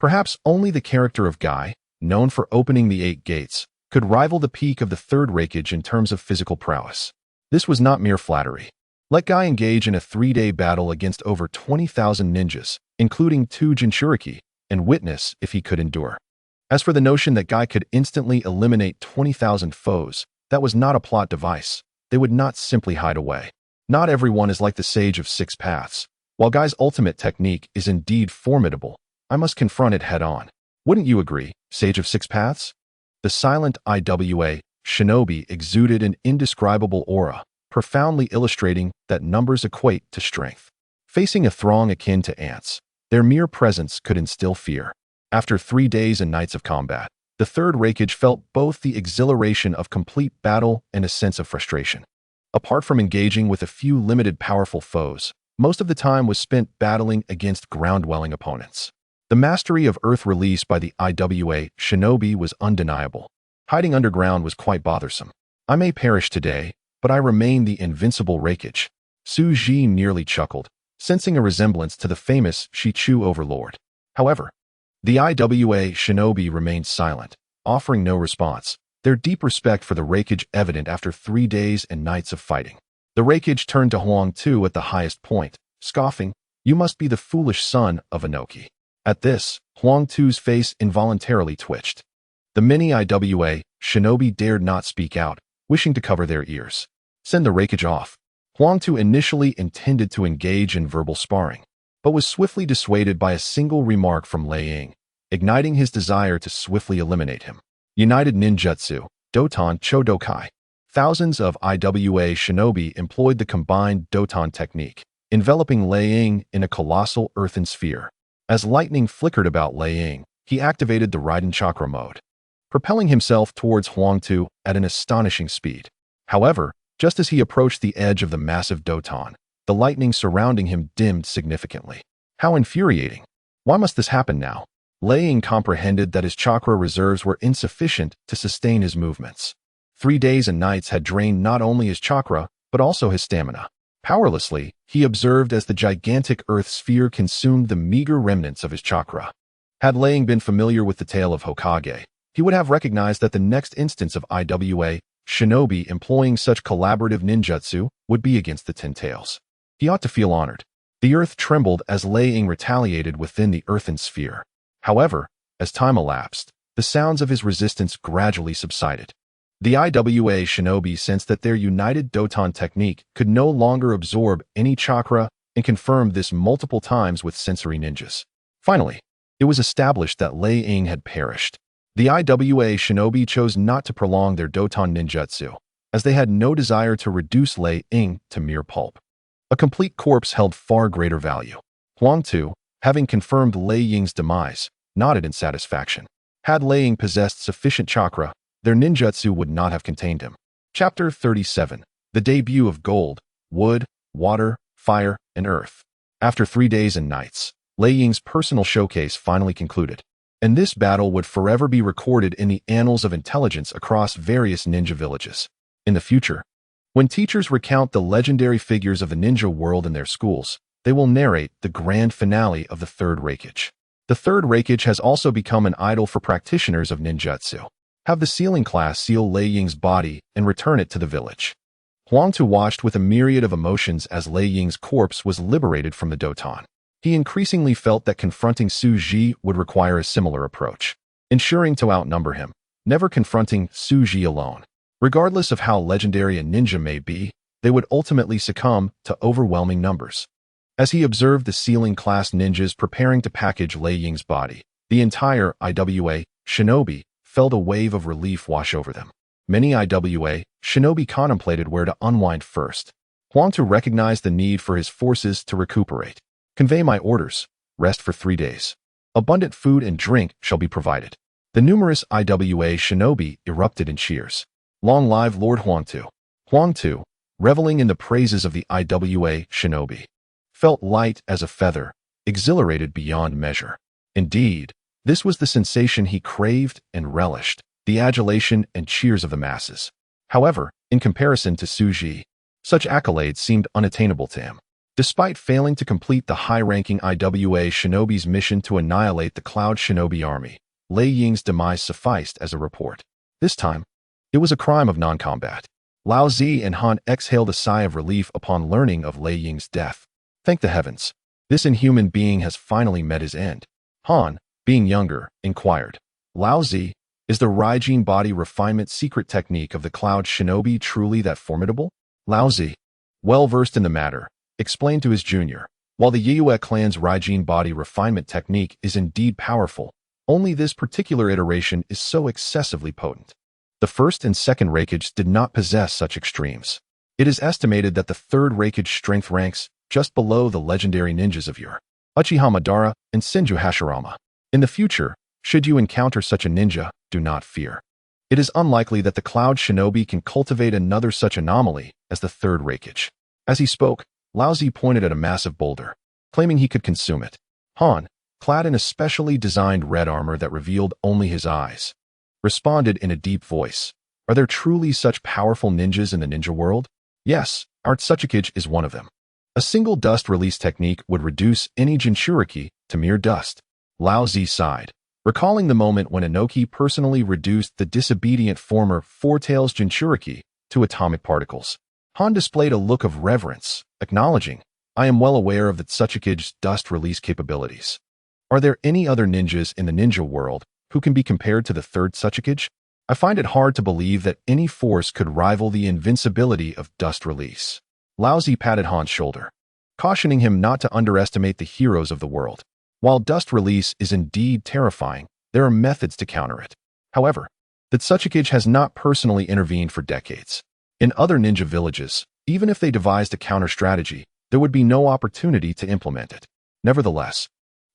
perhaps only the character of Guy, known for opening the 8 gates, could rival the peak of the third Raikage in terms of physical prowess. This was not mere flattery. Let Guy engage in a 3-day battle against over 20,000 ninjas, including 2 Jinchuriki, and witness if he could endure. As for the notion that Guy could instantly eliminate 20,000 foes, that was not a plot device. They would not simply hide away. Not everyone is like the Sage of 6 Paths. While Guy's ultimate technique is indeed formidable, I must confront it head-on. Wouldn't you agree, Sage of 6 Paths? The silent IWA shinobi exuded an indescribable aura, profoundly illustrating that numbers equate to strength. Facing a throng akin to ants, their mere presence could instill fear. After 3 days and nights of combat, the third Raikage felt both the exhilaration of complete battle and a sense of frustration. Apart from engaging with a few limited powerful foes, most of the time was spent battling against ground-dwelling opponents. The mastery of earth release by the IWA shinobi was undeniable. Hiding underground was quite bothersome. I may perish today, but I remain the invincible Raikage. Suji nearly chuckled, sensing a resemblance to the famous Shichu overlord. However, the IWA shinobi remained silent, offering no response, their deep respect for the Raikage evident after 3 days and nights of fighting. The Raikage turned to Huang Tu at the highest point, scoffing, "You must be the foolish son of Inoki." At this, Huang Tu's face involuntarily twitched. The many IWA shinobi dared not speak out, wishing to cover their ears. Send the Raikage off. Huang Tu initially intended to engage in verbal sparring, but was swiftly dissuaded by a single remark from Lei Ying, igniting his desire to swiftly eliminate him. United Ninjutsu, Doton Chodokai. Thousands of IWA shinobi employed the combined Doton technique, enveloping Lei Ying in a colossal earthen sphere. As lightning flickered about Lei Ying, he activated the Raiden Chakra mode, propelling himself towards Huang Tu at an astonishing speed. However, just as he approached the edge of the massive Doton, the lightning surrounding him dimmed significantly. How infuriating! Why must this happen now? Lei Ying comprehended that his chakra reserves were insufficient to sustain his movements. 3 days and nights had drained not only his chakra, but also his stamina. Powerlessly, he observed as the gigantic earth sphere consumed the meager remnants of his chakra. Had Lei Ying been familiar with the tale of Hokage, he would have recognized that the next instance of IWA shinobi employing such collaborative ninjutsu would be against the Ten Tails. He ought to feel honored. The earth trembled as Lei Ying retaliated within the earthen sphere. However, as time elapsed, the sounds of his resistance gradually subsided. The IWA shinobi sensed that their united Doton technique could no longer absorb any chakra and confirmed this multiple times with sensory ninjas. Finally, it was established that Lei Ying had perished. The IWA shinobi chose not to prolong their Doton ninjutsu, as they had no desire to reduce Lei Ying to mere pulp. A complete corpse held far greater value. Huang Tu, having confirmed Lei Ying's demise, nodded in satisfaction. Had Lei Ying possessed sufficient chakra, their ninjutsu would not have contained him. Chapter 37. The Debut of Gold, Wood, Water, Fire, and Earth. After 3 days and nights, Lei Ying's personal showcase finally concluded, and this battle would forever be recorded in the annals of intelligence across various ninja villages. In the future, when teachers recount the legendary figures of the ninja world in their schools, they will narrate the grand finale of the third Reikage. The third Reikage has also become an idol for practitioners of ninjutsu. Have the sealing class seal Lei Ying's body and return it to the village. Huangtu watched with a myriad of emotions as Lei Ying's corpse was liberated from the Doton. He increasingly felt that confronting Su Ji would require a similar approach, ensuring to outnumber him, never confronting Su Ji alone. Regardless of how legendary a ninja may be, they would ultimately succumb to overwhelming numbers. As he observed the sealing class ninjas preparing to package Lei Ying's body, the entire IWA shinobi felt a wave of relief wash over them. Many IWA shinobi contemplated where to unwind first. Huangtu recognized the need for his forces to recuperate. Convey my orders. Rest for 3 days. Abundant food and drink shall be provided. The numerous IWA shinobi erupted in cheers. Long live Lord Huangtu. Huangtu, reveling in the praises of the IWA shinobi, felt light as a feather, exhilarated beyond measure. Indeed, this was the sensation he craved and relished, the adulation and cheers of the masses. However, in comparison to Su Ji, such accolades seemed unattainable to him. Despite failing to complete the high-ranking IWA shinobi's mission to annihilate the Cloud Shinobi army, Lei Ying's demise sufficed as a report. This time, it was a crime of non-combat. Lao Zi and Han exhaled a sigh of relief upon learning of Lei Ying's death. Thank the heavens, this inhuman being has finally met his end. Han, being younger, inquired, Lao Zi, is the Raijin body refinement secret technique of the Cloud Shinobi truly that formidable? Lao Zi, well versed in the matter, explained to his junior, while the Yue clan's Raijin body refinement technique is indeed powerful, only this particular iteration is so excessively potent. The first and second Reikage did not possess such extremes. It is estimated that the third Reikage strength ranks just below the legendary ninjas of Ur, Uchiha Madara, and Senju Hashirama. In the future, should you encounter such a ninja, do not fear. It is unlikely that the Cloud Shinobi can cultivate another such anomaly as the third Reikage. As he spoke, Lao Zi pointed at a massive boulder, claiming he could consume it. Han, clad in a specially designed red armor that revealed only his eyes, responded in a deep voice, are there truly such powerful ninjas in the ninja world? Yes, Otsutsuki is one of them. A single dust release technique would reduce any Jinchuriki to mere dust. Lao Zi sighed, recalling the moment when Inoki personally reduced the disobedient former Four Tails Jinchuriki to atomic particles. Han displayed a look of reverence, acknowledging, I am well aware of the Tsuchiki's dust release capabilities. Are there any other ninjas in the ninja world who can be compared to the third Tsuchiki? I find it hard to believe that any force could rival the invincibility of dust release. Lao Zi patted Han's shoulder, cautioning him not to underestimate the heroes of the world. While dust release is indeed terrifying, there are methods to counter it. However, the Tsuchiki has not personally intervened for decades. In other ninja villages, even if they devised a counter strategy, there would be no opportunity to implement it. Nevertheless,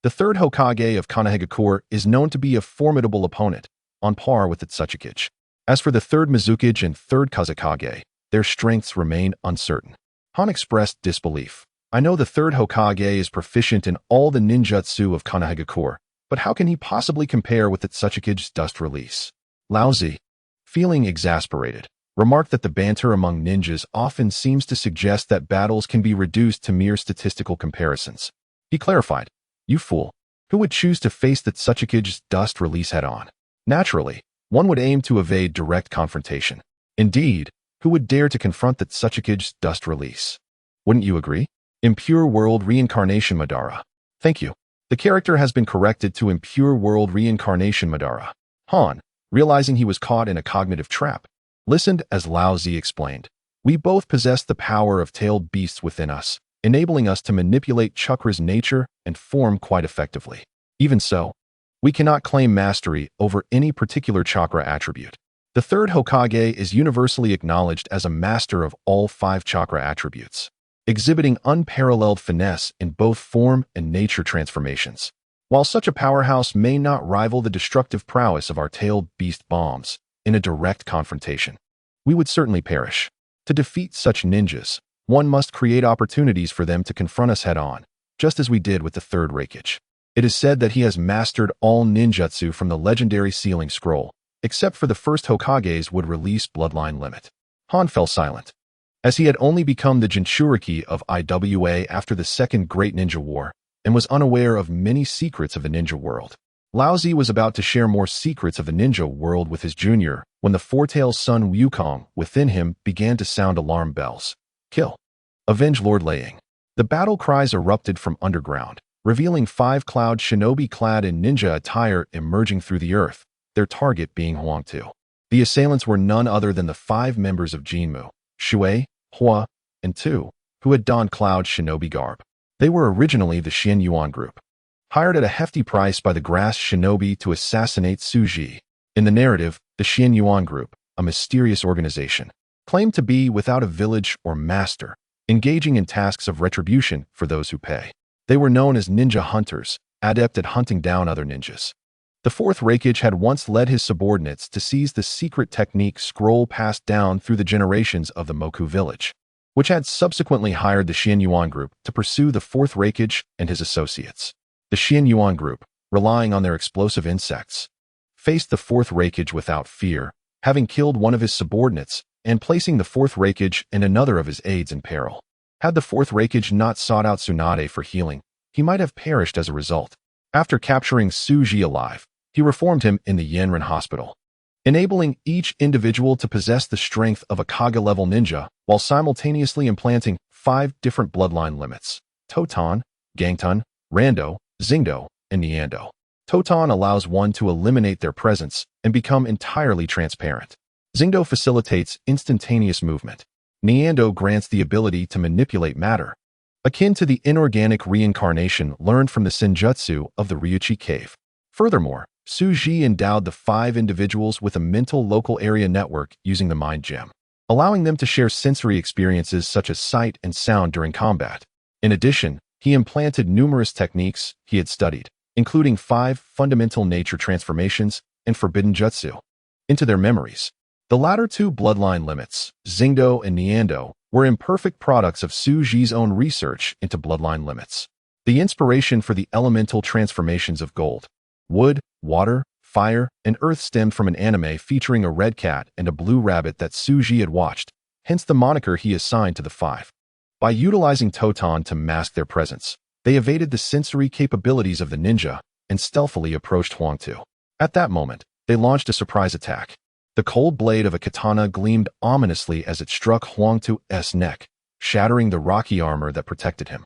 the third Hokage of Konohagakure is known to be a formidable opponent, on par with the Tsuchiki. As for the third Mizukage and third Kazekage, their strengths remain uncertain. Han expressed disbelief. I know the third Hokage is proficient in all the ninjutsu of Konohagakure, but how can he possibly compare with the Tsuchiki's dust release? Lao Zi, feeling exasperated, remarked that the banter among ninjas often seems to suggest that battles can be reduced to mere statistical comparisons. He clarified, you fool, who would choose to face the Tsuchiki's dust release head-on? Naturally, one would aim to evade direct confrontation. Indeed, who would dare to confront the Tsuchiki's dust release? Wouldn't you agree? Impure World Reincarnation Madara. Thank you. The character has been corrected to Impure World Reincarnation Madara. Han, realizing he was caught in a cognitive trap, listened as Lao Zi explained. We both possess the power of tailed beasts within us, enabling us to manipulate chakra's nature and form quite effectively. Even so, we cannot claim mastery over any particular chakra attribute. The third Hokage is universally acknowledged as a master of all 5 chakra attributes, exhibiting unparalleled finesse in both form and nature transformations. While such a powerhouse may not rival the destructive prowess of our tailed beast bombs in a direct confrontation, we would certainly perish. To defeat such ninjas, one must create opportunities for them to confront us head-on, just as we did with the third Reikage. It is said that he has mastered all ninjutsu from the legendary sealing scroll, except for the first Hokage's would release bloodline limit. Han fell silent. As he had only become the Jinchuriki of IWA after the Second Great Ninja War, and was unaware of many secrets of the ninja world. Lao Zi was about to share more secrets of the ninja world with his junior, when the four-tailed son Wukong within him began to sound alarm bells. Kill. Avenge Lord Liang. The battle cries erupted from underground, revealing 5 cloud shinobi clad in ninja attire emerging through the earth, their target being Huangtu. The assailants were none other than the 5 members of Jinmu, Shui, Hua, and Tu, who had donned cloud shinobi garb. They were originally the Xian Yuan group, hired at a hefty price by the grass shinobi to assassinate Su Ji. In the narrative, the Xian Yuan group, a mysterious organization, claimed to be without a village or master, engaging in tasks of retribution for those who pay. They were known as ninja hunters, adept at hunting down other ninjas. The fourth Reikage had once led his subordinates to seize the secret technique scroll passed down through the generations of the Moku village, which had subsequently hired the Xian Yuan group to pursue the fourth Reikage and his associates. The Xian Yuan group, relying on their explosive insects, faced the fourth Reikage without fear, having killed one of his subordinates and placing the fourth Reikage and another of his aides in peril. Had the fourth Reikage not sought out Tsunade for healing, he might have perished as a result. After capturing Su Ji alive, he reformed him in the Yanren hospital, enabling each individual to possess the strength of a Kage-level ninja while simultaneously implanting 5 different bloodline limits: Totan, Gangtan, Rando, Xingdo, and Niando. Totan allows one to eliminate their presence and become entirely transparent. Xingdo facilitates instantaneous movement. Niando grants the ability to manipulate matter, akin to the inorganic reincarnation learned from the Senjutsu of the Ryuchi cave. Furthermore, Su Ji endowed the 5 individuals with a mental local area network using the mind gem, allowing them to share sensory experiences such as sight and sound during combat. In addition, he implanted numerous techniques he had studied, including 5 fundamental nature transformations and forbidden jutsu, into their memories. The latter 2 bloodline limits, Xingdo and Niando, were imperfect products of Su Ji's own research into bloodline limits. The inspiration for the elemental transformations of gold, wood, water, fire, and earth stemmed from an anime featuring a red cat and a blue rabbit that Su Ji had watched, hence the moniker he assigned to the 5. By utilizing Totan to mask their presence, they evaded the sensory capabilities of the ninja and stealthily approached Huangtu. At that moment, they launched a surprise attack. The cold blade of a katana gleamed ominously as it struck Huangtu's neck, shattering the rocky armor that protected him.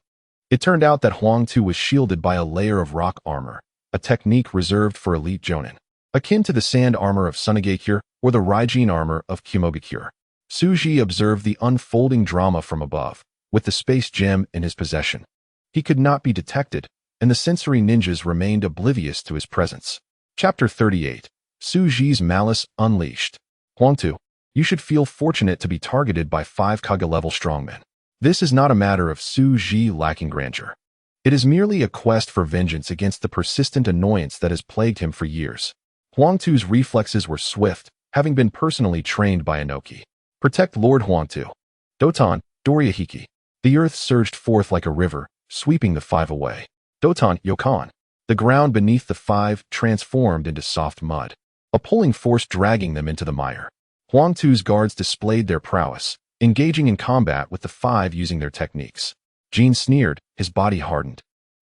It turned out that Huangtu was shielded by a layer of rock armor, a technique reserved for elite jonin, akin to the sand armor of Sunagekure or the Raijin armor of Kumogakure. Su Ji observed the unfolding drama from above, with the space gem in his possession. He could not be detected, and the sensory ninjas remained oblivious to his presence. Chapter 38. Su Ji's Malice Unleashed. Huangtu, you should feel fortunate to be targeted by 5 Kage-level strongmen. This is not a matter of Su Ji lacking grandeur. It is merely a quest for vengeance against the persistent annoyance that has plagued him for years. Huangtu's reflexes were swift, having been personally trained by Inoki. Protect Lord Huangtu. Doton, Doriahiki. The earth surged forth like a river, sweeping the 5 away. Doton, Yokan. The ground beneath the 5 transformed into soft mud, a pulling force dragging them into the mire. Huangtu's guards displayed their prowess, engaging in combat with the 5 using their techniques. Jin sneered, his body hardened,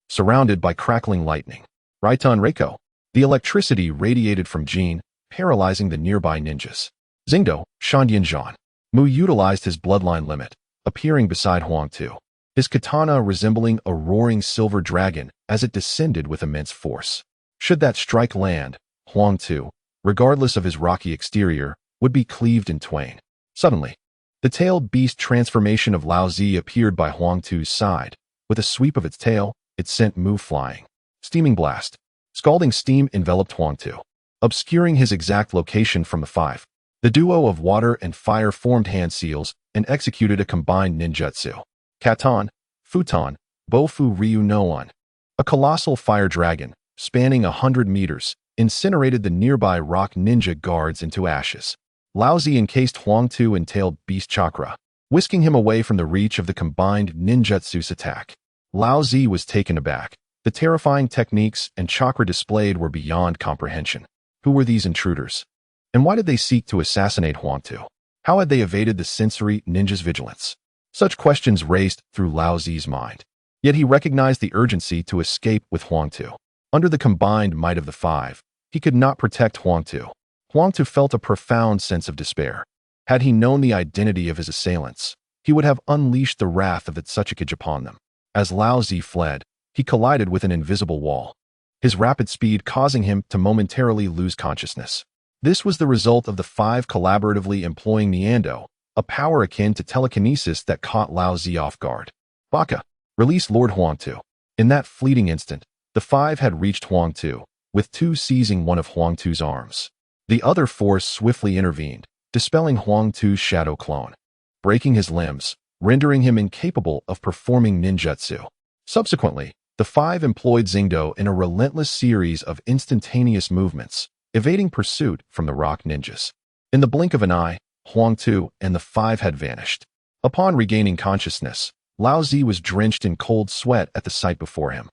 surrounded by crackling lightning. Raitan Reiko. The electricity radiated from Jin, paralyzing the nearby ninjas. Xingdo, Shandianzhan. Mu utilized his bloodline limit, appearing beside Huangtu, his katana resembling a roaring silver dragon as it descended with immense force. Should that strike land, Huangtu, regardless of his rocky exterior, would be cleaved in twain. Suddenly, the tailed beast transformation of Lao Zi appeared by Huangtu's side. With a sweep of its tail, it sent Mu flying. Steaming blast. Scalding steam enveloped Huangtu, obscuring his exact location from the 5. The duo of water and fire formed hand seals and executed a combined ninjutsu. Katan, Futon, Bofu Ryu Noan. A colossal fire dragon, spanning 100 meters, incinerated the nearby rock ninja guards into ashes. Lao Zi encased Huang Tu in tailed beast chakra, whisking him away from the reach of the combined ninjutsu's attack. Lao Zi was taken aback. The terrifying techniques and chakra displayed were beyond comprehension. Who were these intruders? And why did they seek to assassinate Huang Tu? How had they evaded the sensory ninja's vigilance? Such questions raced through Lao Zi's mind. Yet he recognized the urgency to escape with Huang Tu. Under the combined might of the five, he could not protect Huang Tu. Huang Tu felt a profound sense of despair. Had he known the identity of his assailants, he would have unleashed the wrath of the Otsutsuki upon them. As Lao Zi fled, he collided with an invisible wall, his rapid speed causing him to momentarily lose consciousness. This was the result of the five collaboratively employing Niando, a power akin to telekinesis that caught Lao Zi off guard. Baka, release Lord Huang Tu. In that fleeting instant, the five had reached Huang Tu, with two seizing one of Huang Tu's arms. The other force swiftly intervened, dispelling Huang Tu's shadow clone, breaking his limbs, rendering him incapable of performing ninjutsu. Subsequently, the five employed Xingdo in a relentless series of instantaneous movements, evading pursuit from the rock ninjas. In the blink of an eye, Huang Tu and the five had vanished. Upon regaining consciousness, Lao Zi was drenched in cold sweat at the sight before him.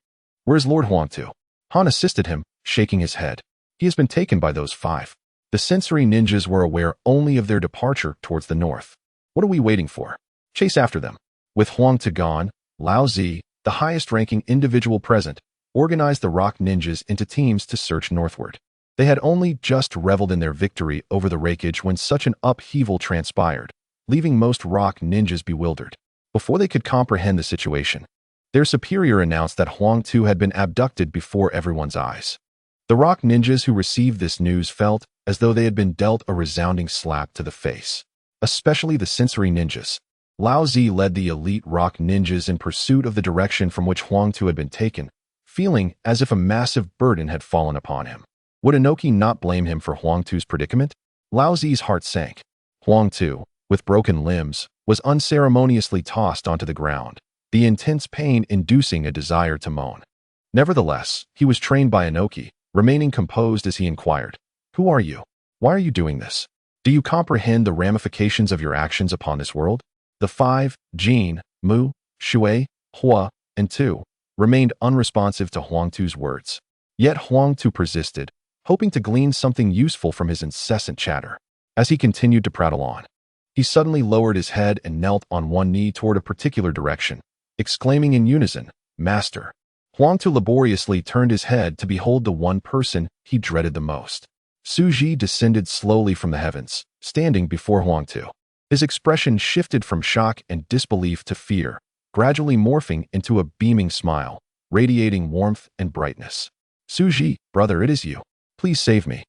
Where is Lord Huang Tu? Han assisted him, shaking his head. He has been taken by those five. The sensory ninjas were aware only of their departure towards the north. What are we waiting for? Chase after them. With Huang Tu gone, Lao Zi, the highest-ranking individual present, organized the rock ninjas into teams to search northward. They had only just reveled in their victory over the wreckage when such an upheaval transpired, leaving most rock ninjas bewildered. Before they could comprehend the situation, their superior announced that Huang Tu had been abducted before everyone's eyes. The rock ninjas who received this news felt as though they had been dealt a resounding slap to the face. Especially the sensory ninjas. Lao Zi led the elite rock ninjas in pursuit of the direction from which Huang Tu had been taken, feeling as if a massive burden had fallen upon him. Would Inoki not blame him for Huang Tu's predicament? Lao Zi's heart sank. Huang Tu, with broken limbs, was unceremoniously tossed onto the ground, the intense pain inducing a desire to moan. Nevertheless, he was trained by Inoki, remaining composed as he inquired, "Who are you? Why are you doing this? Do you comprehend the ramifications of your actions upon this world?" The five, Jin, Mu, Shui, Hua, and Tu, remained unresponsive to Huang Tu's words. Yet Huang Tu persisted, hoping to glean something useful from his incessant chatter. As he continued to prattle on, he suddenly lowered his head and knelt on one knee toward a particular direction, exclaiming in unison, "Master." Huang Tu laboriously turned his head to behold the one person he dreaded the most. Suji descended slowly from the heavens, standing before Huang Tu. His expression shifted from shock and disbelief to fear, gradually morphing into a beaming smile, radiating warmth and brightness. "Suji, brother, it is you. Please save me."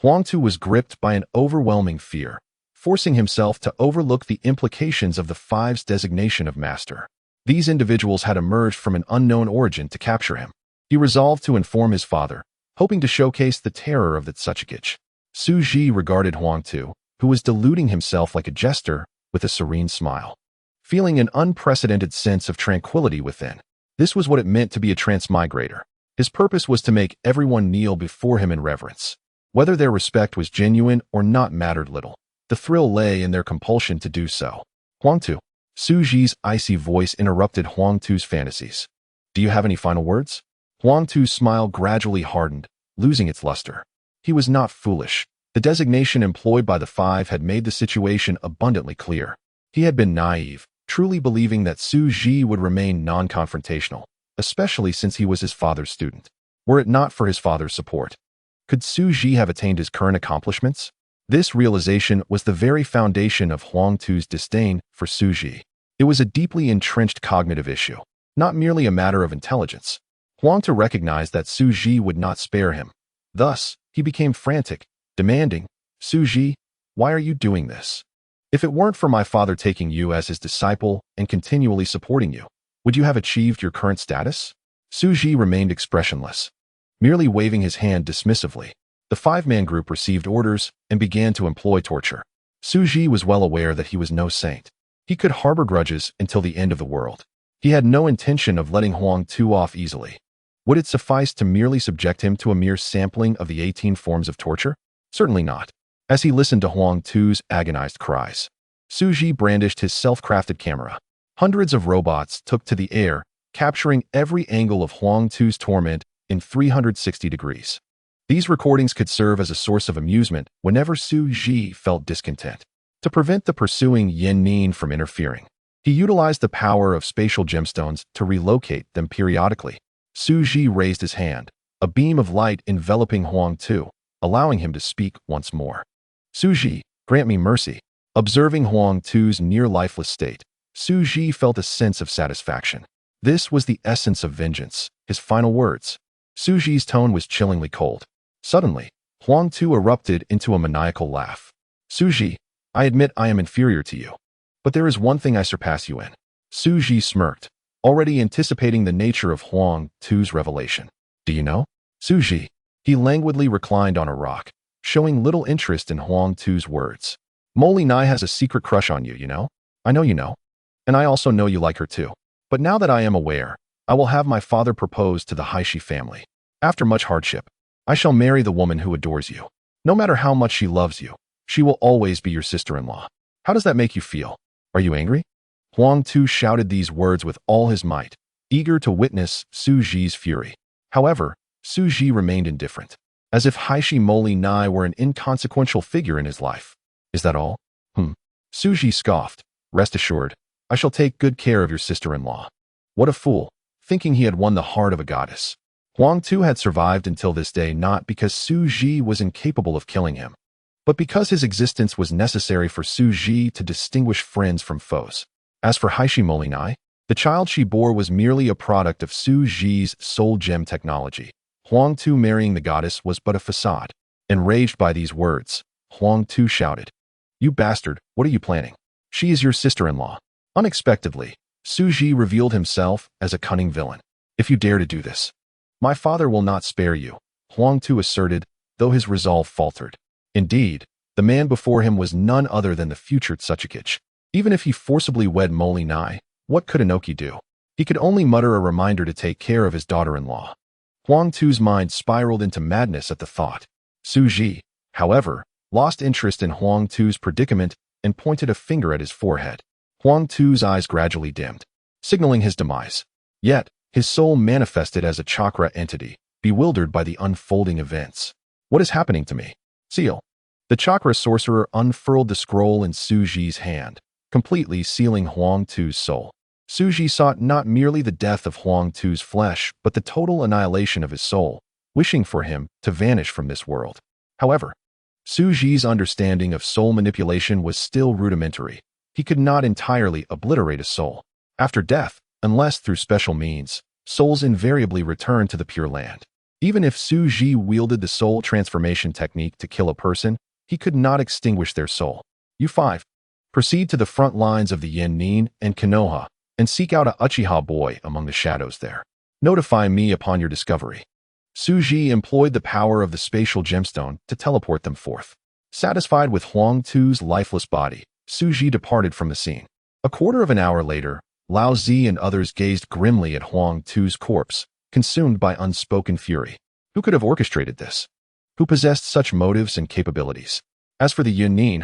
Huang Tu was gripped by an overwhelming fear, forcing himself to overlook the implications of the five's designation of master. These individuals had emerged from an unknown origin to capture him. He resolved to inform his father, hoping to showcase the terror of the Otsutsuki. Suji regarded Huang Tu, who was deluding himself like a jester, with a serene smile. Feeling an unprecedented sense of tranquility within, this was what it meant to be a transmigrator. His purpose was to make everyone kneel before him in reverence. Whether their respect was genuine or not mattered little. The thrill lay in their compulsion to do so. "Huang Tu." Suji's icy voice interrupted Huang Tu's fantasies. "Do you have any final words?" Huang Tu's smile gradually hardened, losing its luster. He was not foolish. The designation employed by the five had made the situation abundantly clear. He had been naive, truly believing that Suji would remain non-confrontational, especially since he was his father's student. Were it not for his father's support, could Suji have attained his current accomplishments? This realization was the very foundation of Huang Tu's disdain for Suji. It was a deeply entrenched cognitive issue, not merely a matter of intelligence. Huang Tu recognized that Suji would not spare him. Thus, he became frantic, demanding, "Suji, why are you doing this? If it weren't for my father taking you as his disciple and continually supporting you, would you have achieved your current status?" Suji remained expressionless, merely waving his hand dismissively. The five-man group received orders and began to employ torture. Suji was well aware that he was no saint. He could harbor grudges until the end of the world. He had no intention of letting Huang Tu off easily. Would it suffice to merely subject him to a mere sampling of the 18 forms of torture? Certainly not. as he listened to Huang Tu's agonized cries. Suji brandished his self-crafted camera. Hundreds of robots took to the air, capturing every angle of Huang Tu's torment in 360 degrees. These recordings could serve as a source of amusement whenever Suji felt discontent. To prevent the pursuing Yin Nin from interfering, he utilized the power of spatial gemstones to relocate them periodically. Suji raised his hand, a beam of light enveloping Huang Tu, allowing him to speak once more. Suji, grant me mercy. Observing Huang Tu's near-lifeless state, Suji felt a sense of satisfaction. This was the essence of vengeance, his final words. Suji's tone was chillingly cold. Suddenly, Huang Tu erupted into a maniacal laugh. Suji, I admit I am inferior to you. But there is one thing I surpass you in. Suji smirked, already anticipating the nature of Huang Tu's revelation. Do you know? Suji. He languidly reclined on a rock, showing little interest in Huang Tu's words. Molly Nai has a secret crush on you, you know? I know you know. And I also know you like her too. But now that I am aware, I will have my father propose to the Haishi family. After much hardship, I shall marry the woman who adores you. No matter how much she loves you, she will always be your sister-in-law. How does that make you feel? Are you angry? Huang Tu shouted these words with all his might, eager to witness Suji's fury. However, Suji remained indifferent, as if Haishi Molly Nai were an inconsequential figure in his life. Is that all? Suji scoffed. Rest assured, I shall take good care of your sister-in-law. What a fool, thinking he had won the heart of a goddess. Huang Tu had survived until this day not because Suji was incapable of killing him, but because his existence was necessary for Suji to distinguish friends from foes. As for Haishi Molly Nai, the child she bore was merely a product of Suji's soul gem technology. Huang Tu marrying the goddess was but a facade. Enraged by these words, Huang Tu shouted, You bastard, what are you planning? She is your sister-in-law. Unexpectedly, Suji revealed himself as a cunning villain. If you dare to do this, my father will not spare you, Huang Tu asserted, though his resolve faltered. Indeed, the man before him was none other than the future Otsutsuki. Even if he forcibly wed Molly Nai, what could Inoki do? He could only mutter a reminder to take care of his daughter-in-law. Huang Tu's mind spiraled into madness at the thought. Suji, however, lost interest in Huang Tu's predicament and pointed a finger at his forehead. Huang Tu's eyes gradually dimmed, signaling his demise. Yet, his soul manifested as a chakra entity, bewildered by the unfolding events. What is happening to me? Seal. The chakra sorcerer unfurled the scroll in Suji's hand, completely sealing Huang Tu's soul. Suji sought not merely the death of Huang Tu's flesh, but the total annihilation of his soul, wishing for him to vanish from this world. However, Suji's understanding of soul manipulation was still rudimentary. He could not entirely obliterate a soul. After death, unless through special means, souls invariably return to the Pure Land. Even if Suji wielded the soul transformation technique to kill a person, he could not extinguish their soul. You 5. Proceed to the front lines of the Yin Nin and Konoha, and seek out a Uchiha boy among the shadows there. Notify me upon your discovery. Suji employed the power of the spatial gemstone to teleport them forth. Satisfied with Huang Tu's lifeless body, Suji departed from the scene. A quarter of an hour later, Lao Zi and others gazed grimly at Huang Tu's corpse, consumed by unspoken fury. Who could have orchestrated this? Who possessed such motives and capabilities? As for the Yin Nin,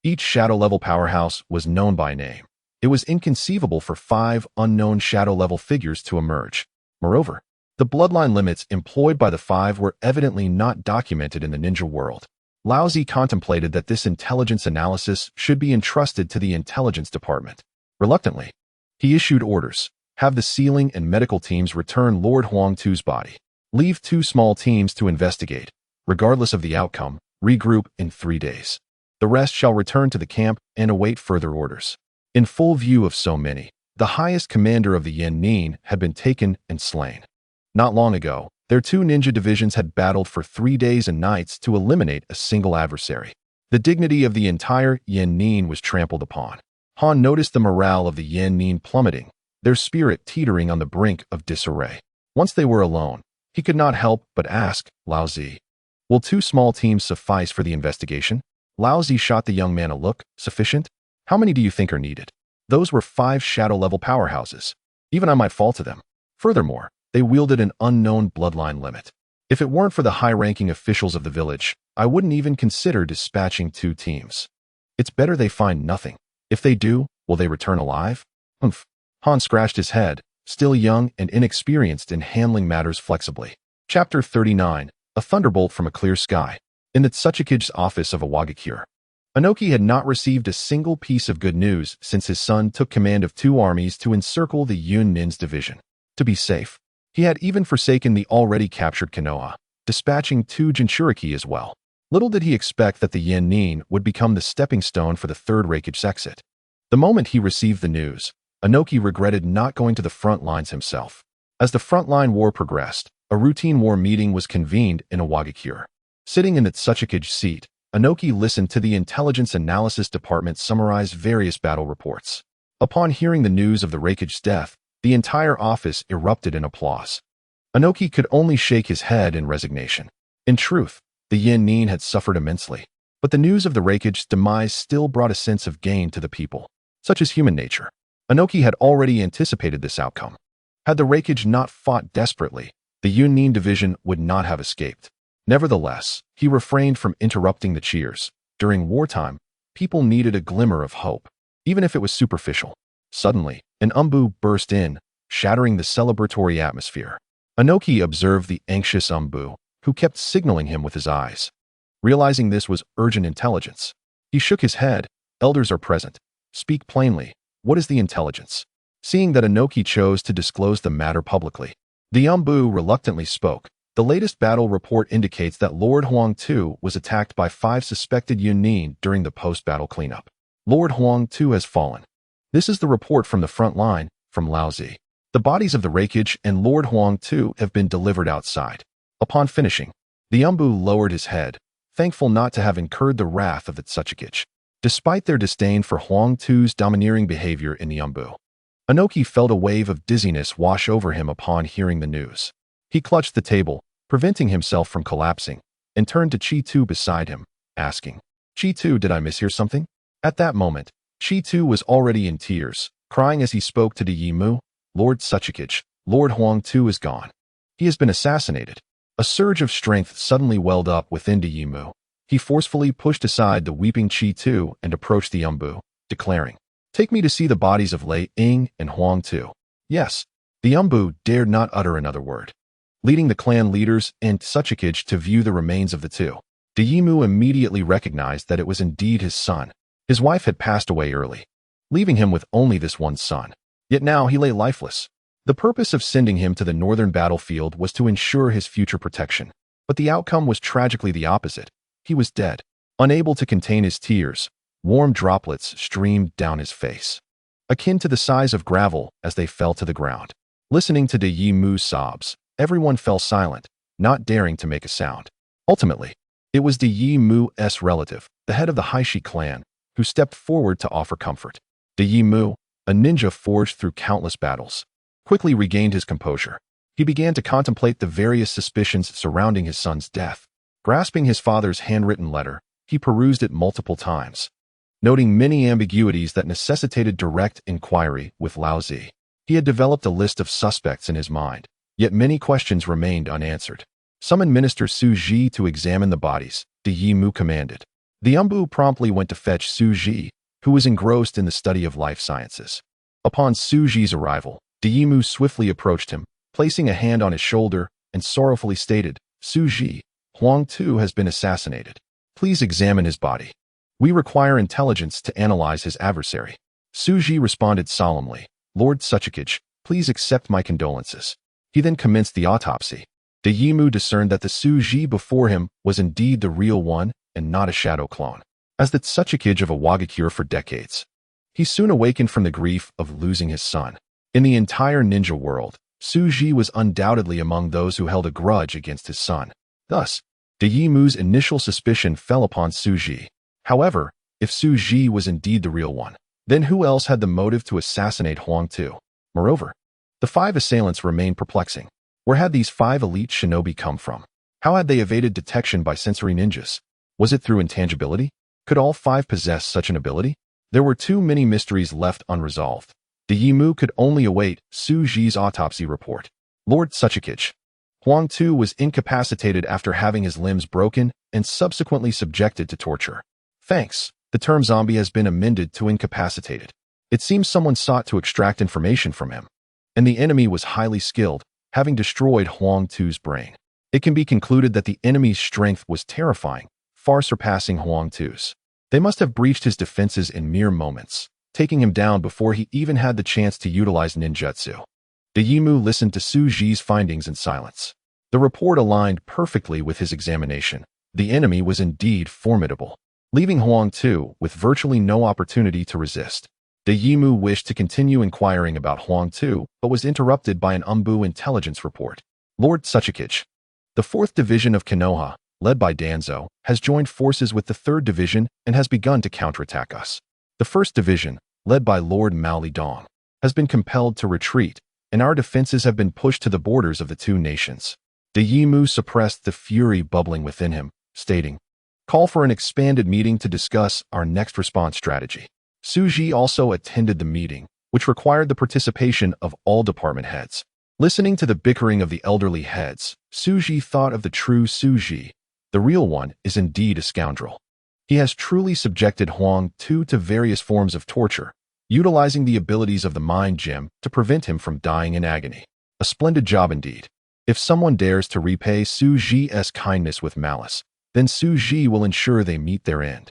each shadow-level powerhouse was known by name. It was inconceivable for 5 unknown shadow-level figures to emerge. Moreover, the bloodline limits employed by the 5 were evidently not documented in the ninja world. Lao Zi contemplated that this intelligence analysis should be entrusted to the intelligence department. Reluctantly, he issued orders. Have the sealing and medical teams return Lord Huang Tu's body. Leave 2 small teams to investigate. Regardless of the outcome, regroup in 3 days. The rest shall return to the camp and await further orders. In full view of so many, the highest commander of the Yin Nin had been taken and slain. Not long ago, their 2 ninja divisions had battled for 3 days and nights to eliminate a single adversary. The dignity of the entire Yin Nin was trampled upon. Han noticed the morale of the Yin Nin plummeting, their spirit teetering on the brink of disarray. Once they were alone, he could not help but ask Lao Zi, will 2 small teams suffice for the investigation? Lao Zi shot the young man a look. Sufficient? How many do you think are needed? Those were 5 shadow-level powerhouses. Even I might fall to them. Furthermore, they wielded an unknown bloodline limit. If it weren't for the high-ranking officials of the village, I wouldn't even consider dispatching 2 teams. It's better they find nothing. If they do, will they return alive? Humph. Han scratched his head, still young and inexperienced in handling matters flexibly. Chapter 39. A thunderbolt from a clear sky. In the Tsuchikige's office of Awagakure, Inoki had not received a single piece of good news since his son took command of 2 armies to encircle the Yun Nin's division. To be safe, he had even forsaken the already captured Konoha, dispatching 2 Jinchuriki as well. Little did he expect that the Yun Nin would become the stepping stone for the 3rd Raikage exit. The moment he received the news, Inoki regretted not going to the front lines himself. As the frontline war progressed, a routine war meeting was convened in Awagakure. Sitting in the Tsuchikage seat, Inoki listened to the Intelligence Analysis Department summarize various battle reports. Upon hearing the news of the Raikage's death, the entire office erupted in applause. Inoki could only shake his head in resignation. In truth, the Yin Nin had suffered immensely, but the news of the Raikage's demise still brought a sense of gain to the people. Such is human nature. Inoki had already anticipated this outcome. Had the Raikage not fought desperately, the Yun Nin division would not have escaped. Nevertheless, he refrained from interrupting the cheers. During wartime, people needed a glimmer of hope, even if it was superficial. Suddenly, an umbu burst in, shattering the celebratory atmosphere. Inoki observed the anxious umbu, who kept signaling him with his eyes. Realizing this was urgent intelligence, he shook his head. Elders are present. Speak plainly. What is the intelligence? Seeing that Inoki chose to disclose the matter publicly, the umbu reluctantly spoke. The latest battle report indicates that Lord Huang II was attacked by 5 suspected Yun Nin during the post-battle cleanup. Lord Huang II has fallen. This is the report from the front line, from Laozi. The bodies of the Raikage and Lord Huang II have been delivered outside. Upon finishing, the umbu lowered his head, thankful not to have incurred the wrath of the Tsuchikage. Despite their disdain for Huang II's domineering behavior in the umbu, Inoki felt a wave of dizziness wash over him upon hearing the news. He clutched the table, preventing himself from collapsing, and turned to Chi Tu beside him, asking, Chi Tu, did I mishear something? At that moment, Chi Tu was already in tears, crying as he spoke to Di Yimu. Lord Tsuchikage, Lord Huang II is gone. He has been assassinated. A surge of strength suddenly welled up within Di Yimu. He forcefully pushed aside the weeping Chi Tu and approached the umbu, declaring, Take me to see the bodies of Lei Ying and Huang II. Yes, the umbu dared not utter another word. Leading the clan leaders and Tsuchikage to view the remains of the 2, Di Yimu immediately recognized that it was indeed his son. His wife had passed away early, leaving him with only this one son. Yet now he lay lifeless. The purpose of sending him to the northern battlefield was to ensure his future protection. But the outcome was tragically the opposite. He was dead. Unable to contain his tears, warm droplets streamed down his face, akin to the size of gravel as they fell to the ground. Listening to Di Yimu's sobs, everyone fell silent, not daring to make a sound. Ultimately, it was Di Yimu's relative, the head of the Haishi clan, who stepped forward to offer comfort. Di Yimu, a ninja forged through countless battles, quickly regained his composure. He began to contemplate the various suspicions surrounding his son's death. Grasping his father's handwritten letter, he perused it multiple times, noting many ambiguities that necessitated direct inquiry with Laozi. He had developed a list of suspects in his mind, yet many questions remained unanswered. Summon Minister Su Ji to examine the bodies, Di Yimu commanded. The umbu promptly went to fetch Su Ji, who was engrossed in the study of life sciences. Upon Su Ji's arrival, Di Yimu swiftly approached him, placing a hand on his shoulder, and sorrowfully stated, Su Ji, Huang II has been assassinated. Please examine his body. We require intelligence to analyze his adversary. Su Ji responded solemnly, Lord Tsuchikage, please accept my condolences. He then commenced the autopsy. Di Yimu discerned that the Su Ji before him was indeed the real one and not a shadow clone. As the Tsuchikage of Awagakure for decades, he soon awakened from the grief of losing his son. In the entire ninja world, Su Ji was undoubtedly among those who held a grudge against his son. Thus, Di Yimu's initial suspicion fell upon Su Ji. However, if Su Ji was indeed the real one, then who else had the motive to assassinate Huang II? Moreover, the 5 assailants remained perplexing. Where had these 5 elite shinobi come from? How had they evaded detection by sensory ninjas? Was it through intangibility? Could all 5 possess such an ability? There were too many mysteries left unresolved. Di Yimu could only await Su Ji's autopsy report. Lord Tsuchikage, Huang Tu was incapacitated after having his limbs broken and subsequently subjected to torture. Thanks, the term zombie has been amended to incapacitated. It seems someone sought to extract information from him, and the enemy was highly skilled, having destroyed Huang Tu's brain. It can be concluded that the enemy's strength was terrifying, far surpassing Huang Tu's. They must have breached his defenses in mere moments, taking him down before he even had the chance to utilize ninjutsu. The Yimu listened to Su Ji's findings in silence. The report aligned perfectly with his examination. The enemy was indeed formidable, leaving Huang Tu with virtually no opportunity to resist. The Yimu wished to continue inquiring about Huang Tu, but was interrupted by an Umbu intelligence report. Lord Tsuchikage. The 4th Division of Konoha, led by Danzo, has joined forces with the 3rd Division and has begun to counterattack us. The 1st Division, led by Lord Mao Lidong, has been compelled to retreat, and our defenses have been pushed to the borders of the two nations. The Yimu suppressed the fury bubbling within him, stating, "Call for an expanded meeting to discuss our next response strategy." Su Ji also attended the meeting, which required the participation of all department heads. Listening to the bickering of the elderly heads, Su Ji thought of the true Su Ji. The real one is indeed a scoundrel. He has truly subjected Huang Tu to various forms of torture, utilizing the abilities of the mind gem to prevent him from dying in agony. A splendid job indeed. If someone dares to repay Su Ji's kindness with malice, then Su Ji will ensure they meet their end.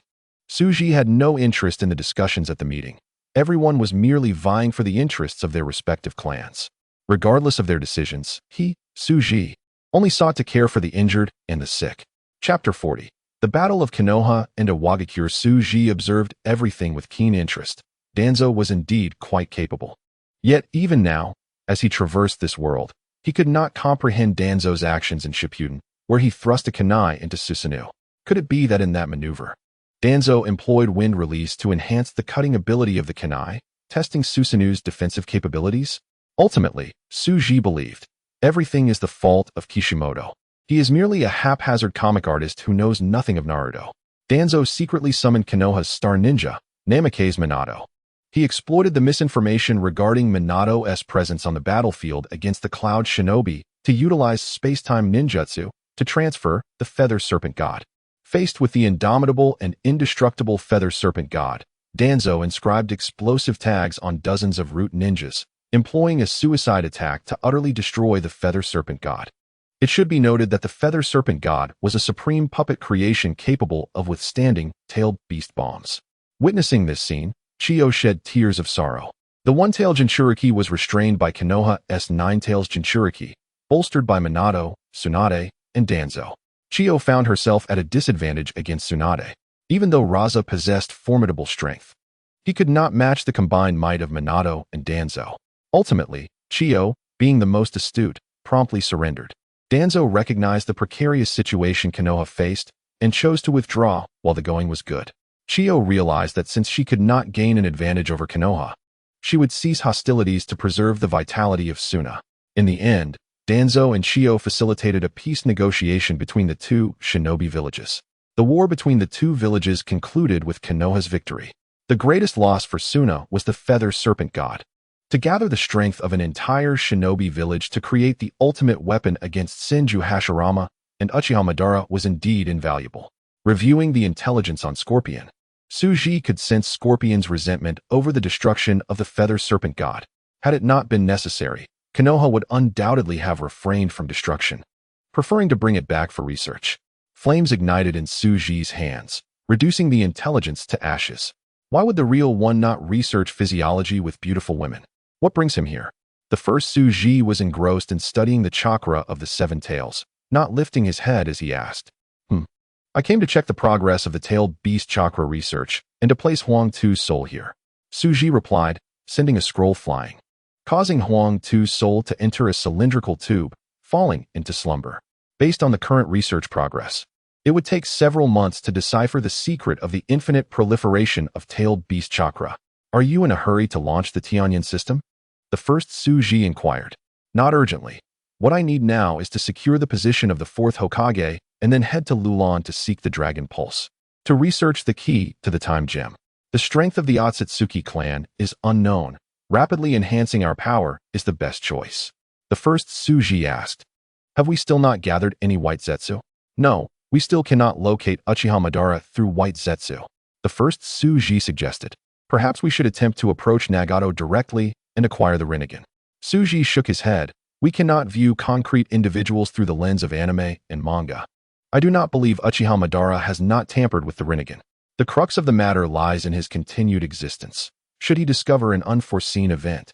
Su Ji had no interest in the discussions at the meeting. Everyone was merely vying for the interests of their respective clans. Regardless of their decisions, he, Su Ji, only sought to care for the injured and the sick. Chapter 40. The Battle of Konoha and Awakens. Su Ji observed everything with keen interest. Danzo was indeed quite capable. Yet even now, as he traversed this world, he could not comprehend Danzo's actions in Shippuden, where he thrust a kunai into Susanoo. Could it be that in that maneuver, Danzo employed wind release to enhance the cutting ability of the kunai, testing Susanoo's defensive capabilities? Ultimately, Su Ji believed, everything is the fault of Kishimoto. He is merely a haphazard comic artist who knows nothing of Naruto. Danzo secretly summoned Konoha's star ninja, Namake's Minato. He exploited the misinformation regarding Minato's presence on the battlefield against the Cloud Shinobi to utilize space-time ninjutsu to transfer the Feather Serpent God. Faced with the indomitable and indestructible Feather Serpent God, Danzo inscribed explosive tags on dozens of root ninjas, employing a suicide attack to utterly destroy the Feather Serpent God. It should be noted that the Feather Serpent God was a supreme puppet creation capable of withstanding tailed beast bombs. Witnessing this scene, Chiyo shed tears of sorrow. The one-tailed Jinchuriki was restrained by Konoha's nine-tails Jinchuriki, bolstered by Minato, Tsunade, and Danzo. Chiyo found herself at a disadvantage against Tsunade, even though Raza possessed formidable strength. He could not match the combined might of Minato and Danzo. Ultimately, Chiyo, being the most astute, promptly surrendered. Danzo recognized the precarious situation Konoha faced and chose to withdraw while the going was good. Chiyo realized that since she could not gain an advantage over Konoha, she would cease hostilities to preserve the vitality of Suna. In the end, Danzo and Chiyo facilitated a peace negotiation between the two shinobi villages. The war between the two villages concluded with Konoha's victory. The greatest loss for Suna was the Feather Serpent God. To gather the strength of an entire shinobi village to create the ultimate weapon against Senju Hashirama and Uchiha Madara was indeed invaluable. Reviewing the intelligence on Scorpion, Su Ji could sense Scorpion's resentment over the destruction of the Feather Serpent God. Had it not been necessary, Konoha would undoubtedly have refrained from destruction, preferring to bring it back for research. Flames ignited in Su Ji's hands, reducing the intelligence to ashes. Why would the real one not research physiology with beautiful women? What brings him here? The first Su Ji was engrossed in studying the chakra of the seven tails, not lifting his head as he asked, I came to check the progress of the tailed beast chakra research and to place Huang Tu's soul here. Su Ji replied, sending a scroll flying, causing Huang Tu's soul to enter a cylindrical tube, falling into slumber. Based on the current research progress, it would take several months to decipher the secret of the infinite proliferation of tailed beast chakra. Are you in a hurry to launch the Tianyan system? The first Su Ji inquired. Not urgently. What I need now is to secure the position of the fourth Hokage and then head to Lulan to seek the Dragon Pulse. To research the key to the Time Gem. The strength of the Otsutsuki clan is unknown. Rapidly enhancing our power is the best choice. The first Su Ji asked. Have we still not gathered any white Zetsu? No, we still cannot locate Uchiha Madara through white Zetsu. The first Suji suggested. Perhaps we should attempt to approach Nagato directly and acquire the Rinnegan. Suji shook his head. We cannot view concrete individuals through the lens of anime and manga. I do not believe Uchiha Madara has not tampered with the Rinnegan. The crux of the matter lies in his continued existence. Should he discover an unforeseen event?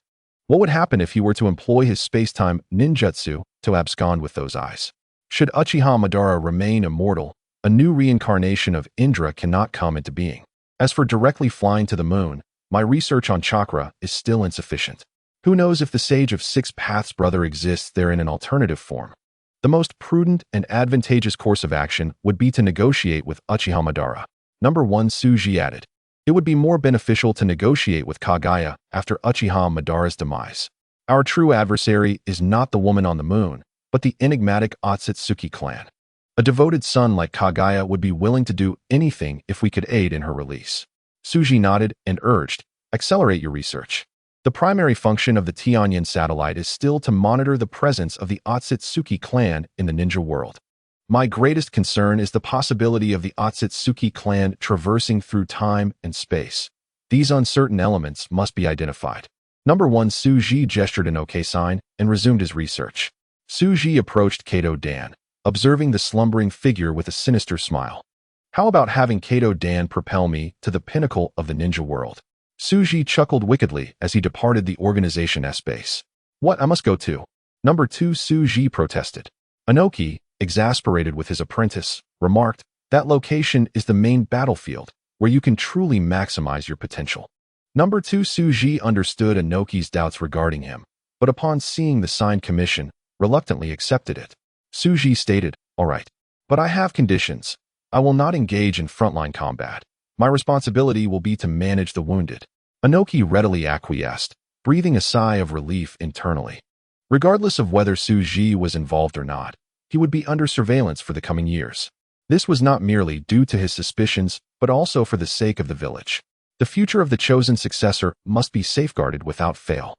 What would happen if he were to employ his space-time ninjutsu to abscond with those eyes? Should Uchiha Madara remain immortal, a new reincarnation of Indra cannot come into being. As for directly flying to the moon, my research on chakra is still insufficient. Who knows if the Sage of Six Paths brother exists there in an alternative form? The most prudent and advantageous course of action would be to negotiate with Uchiha Madara. Number 1 Suji added. It would be more beneficial to negotiate with Kagaya after Uchiha Madara's demise. Our true adversary is not the woman on the moon, but the enigmatic Otsutsuki clan. A devoted son like Kagaya would be willing to do anything if we could aid in her release. Suji nodded and urged, accelerate your research. The primary function of the Tianyan satellite is still to monitor the presence of the Otsutsuki clan in the ninja world. My greatest concern is the possibility of the Otsutsuki clan traversing through time and space. These uncertain elements must be identified. Number 1 Suji gestured an OK sign and resumed his research. Suji approached Kato Dan, observing the slumbering figure with a sinister smile. How about having Kato Dan propel me to the pinnacle of the ninja world? Suji chuckled wickedly as he departed the organization S-base. What, I must go too. Number 2 Suji protested. Inoki, exasperated with his apprentice, remarked, that location is the main battlefield, where you can truly maximize your potential. Number 2 Suji understood Inoki's doubts regarding him, but upon seeing the signed commission, reluctantly accepted it. Suji stated, all right, but I have conditions. I will not engage in frontline combat. My responsibility will be to manage the wounded. Inoki readily acquiesced, breathing a sigh of relief internally. Regardless of whether Suji was involved or not, he would be under surveillance for the coming years. This was not merely due to his suspicions, but also for the sake of the village. The future of the chosen successor must be safeguarded without fail.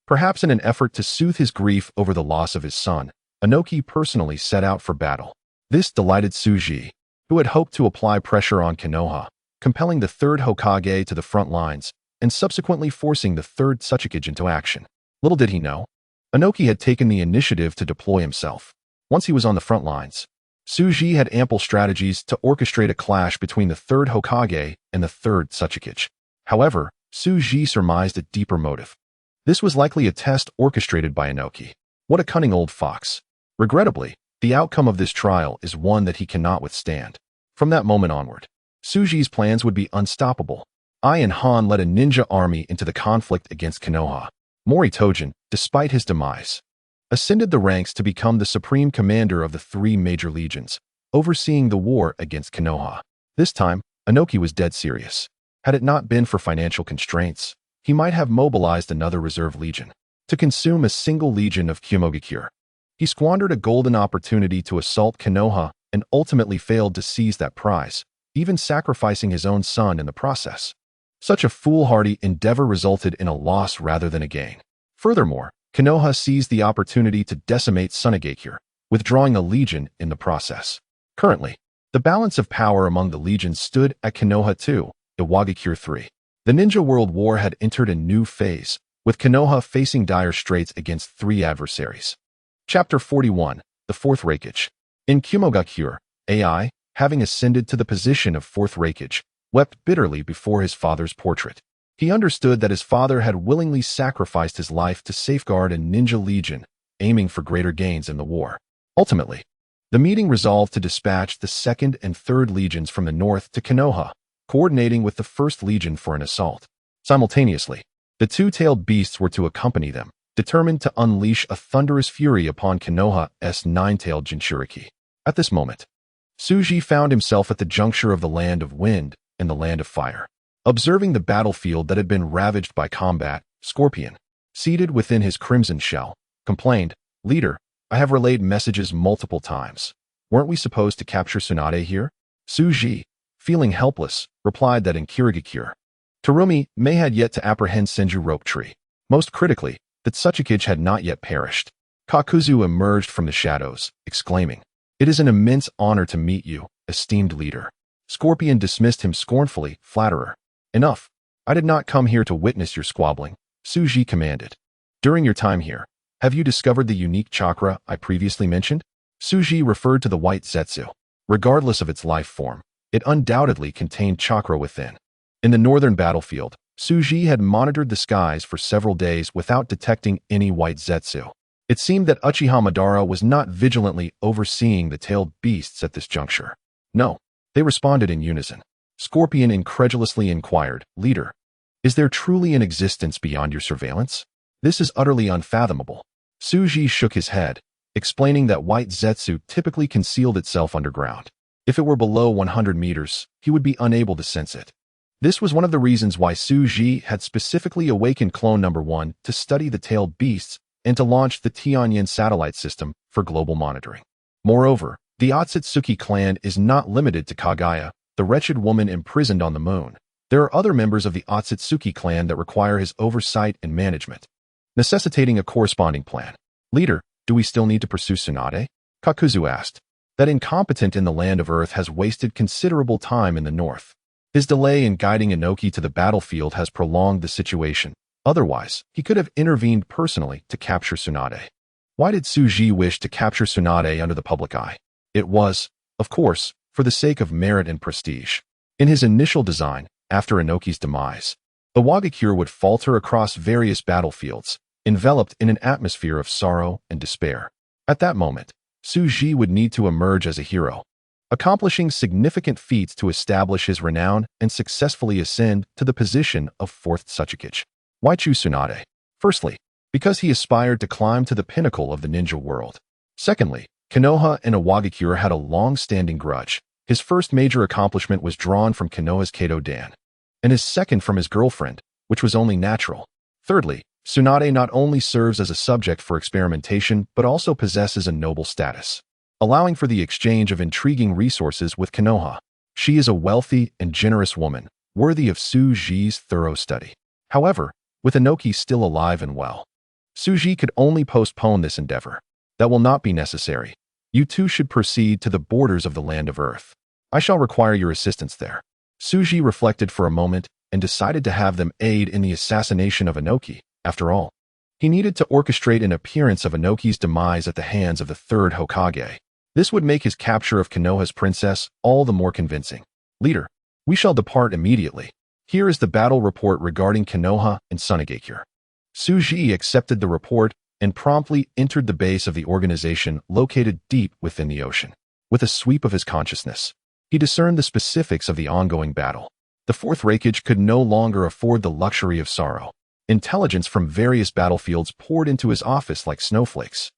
Perhaps in an effort to soothe his grief over the loss of his son, Inoki personally set out for battle. This delighted Suji, who had hoped to apply pressure on Konoha, compelling the third Hokage to the front lines, and subsequently forcing the third Tsuchikage into action. Little did he know, Inoki had taken the initiative to deploy himself. Once he was on the front lines, Suji had ample strategies to orchestrate a clash between the third Hokage and the third Tsuchikage. However, Suji surmised a deeper motive. This was likely a test orchestrated by Inoki. What a cunning old fox. Regrettably, the outcome of this trial is one that he cannot withstand. From that moment onward, Suji's plans would be unstoppable. Ai and Han led a ninja army into the conflict against Konoha. Mori Tojin, despite his demise, ascended the ranks to become the supreme commander of the 3 major legions, overseeing the war against Konoha. This time, Inoki was dead serious. Had it not been for financial constraints, he might have mobilized another reserve legion to consume a single legion of Kyomogakure. He squandered a golden opportunity to assault Konoha and ultimately failed to seize that prize, even sacrificing his own son in the process. Such a foolhardy endeavor resulted in a loss rather than a gain. Furthermore, Konoha seized the opportunity to decimate Sunagakure, withdrawing a legion in the process. Currently, the balance of power among the legions stood at Konoha 2, Iwagakure 3. The Ninja World War had entered a new phase, with Konoha facing dire straits against 3 adversaries. Chapter 41, The Fourth Raikage. In Kyomogakure, Ai, having ascended to the position of 4th Raikage, wept bitterly before his father's portrait. He understood that his father had willingly sacrificed his life to safeguard a ninja legion, aiming for greater gains in the war. Ultimately, the meeting resolved to dispatch the 2nd and 3rd legions from the north to Konoha, coordinating with the 1st legion for an assault. Simultaneously, the 2-tailed beasts were to accompany them, determined to unleash a thunderous fury upon Konoha's 9-tailed Jinchuriki. At this moment, Suji found himself at the juncture of the land of wind and the land of fire. Observing the battlefield that had been ravaged by combat, Scorpion, seated within his crimson shell, complained, "Leader, I have relayed messages multiple times. Weren't we supposed to capture Tsunade here?" Suji, feeling helpless, replied that in Kirigakure, Terumi may had yet to apprehend Senju Rope Tree. Most critically, that Tsuchikage had not yet perished. Kakuzu emerged from the shadows, exclaiming, "It is an immense honor to meet you, esteemed leader." Scorpion dismissed him scornfully, flatterer. "Enough. I did not come here to witness your squabbling," Suji commanded. "During your time here, have you discovered the unique chakra I previously mentioned?" Suji referred to the white zetsu. Regardless of its life form, it undoubtedly contained chakra within. In the northern battlefield, Suji had monitored the skies for several days without detecting any white zetsu. It seemed that Uchiha Madara was not vigilantly overseeing the tailed beasts at this juncture. "No," they responded in unison. Scorpion incredulously inquired, "Leader, is there truly an existence beyond your surveillance? This is utterly unfathomable." Suji shook his head, explaining that white zetsu typically concealed itself underground. If it were below 100 meters, he would be unable to sense it. This was one of the reasons why Suji had specifically awakened Clone Number 1 to study the tailed beasts and to launch the Tianyin satellite system for global monitoring. Moreover, the Otsutsuki clan is not limited to Kagaya, the wretched woman imprisoned on the moon. There are other members of the Otsutsuki clan that require his oversight and management, necessitating a corresponding plan. "Leader, do we still need to pursue Tsunade?" Kakuzu asked. That incompetent in the land of Earth has wasted considerable time in the north. His delay in guiding Inoki to the battlefield has prolonged the situation. Otherwise, he could have intervened personally to capture Tsunade. Why did Suji wish to capture Tsunade under the public eye? It was, of course, for the sake of merit and prestige. In his initial design, after Inoki's demise, the Wagakure would falter across various battlefields, enveloped in an atmosphere of sorrow and despair. At that moment, Suji would need to emerge as a hero, accomplishing significant feats to establish his renown and successfully ascend to the position of fourth Tsuchikage. Why choose Tsunade? Firstly, because he aspired to climb to the pinnacle of the ninja world. Secondly, Konoha and Awagakure had a long-standing grudge. His first major accomplishment was drawn from Konoha's Kato-dan, and his second from his girlfriend, which was only natural. Thirdly, Tsunade not only serves as a subject for experimentation but also possesses a noble status, allowing for the exchange of intriguing resources with Konoha. She is a wealthy and generous woman, worthy of Suji's thorough study. However, with Inoki still alive and well, Suji could only postpone this endeavor. That will not be necessary. You two should proceed to the borders of the land of Earth. I shall require your assistance there. Suji reflected for a moment and decided to have them aid in the assassination of Inoki. After all, he needed to orchestrate an appearance of Inoki's demise at the hands of the third Hokage. This would make his capture of Konoha's princess all the more convincing. "Leader, we shall depart immediately. Here is the battle report regarding Konoha and Sunagakure." Suji accepted the report and promptly entered the base of the organization located deep within the ocean. With a sweep of his consciousness, he discerned the specifics of the ongoing battle. The fourth Raikage could no longer afford the luxury of sorrow. Intelligence from various battlefields poured into his office like snowflakes.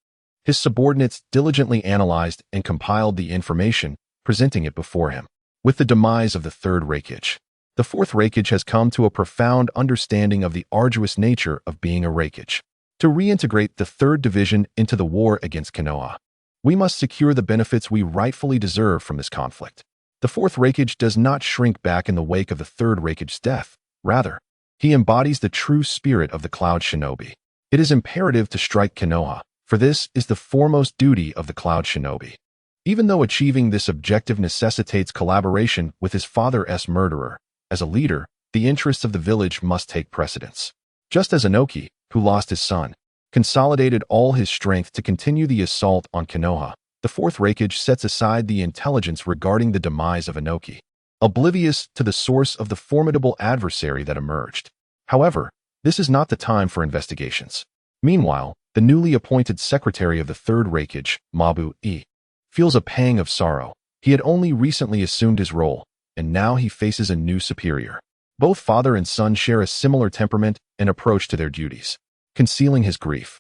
His subordinates diligently analyzed and compiled the information, presenting it before him. With the demise of the third Raikage, the fourth Raikage has come to a profound understanding of the arduous nature of being a Raikage. To reintegrate the third division into the war against Konoha, we must secure the benefits we rightfully deserve from this conflict. The fourth Raikage does not shrink back in the wake of the third Raikage's death. Rather, he embodies the true spirit of the Cloud Shinobi. It is imperative to strike Konoha, for this is the foremost duty of the Cloud Shinobi. Even though achieving this objective necessitates collaboration with his father's murderer, as a leader, the interests of the village must take precedence. Just as Inoki, who lost his son, consolidated all his strength to continue the assault on Konoha, the fourth Raikage sets aside the intelligence regarding the demise of Inoki, oblivious to the source of the formidable adversary that emerged. However, this is not the time for investigations. Meanwhile, the newly appointed secretary of the third Raikage, Mabu-e, feels a pang of sorrow. He had only recently assumed his role, and now he faces a new superior. Both father and son share a similar temperament and approach to their duties. Concealing his grief,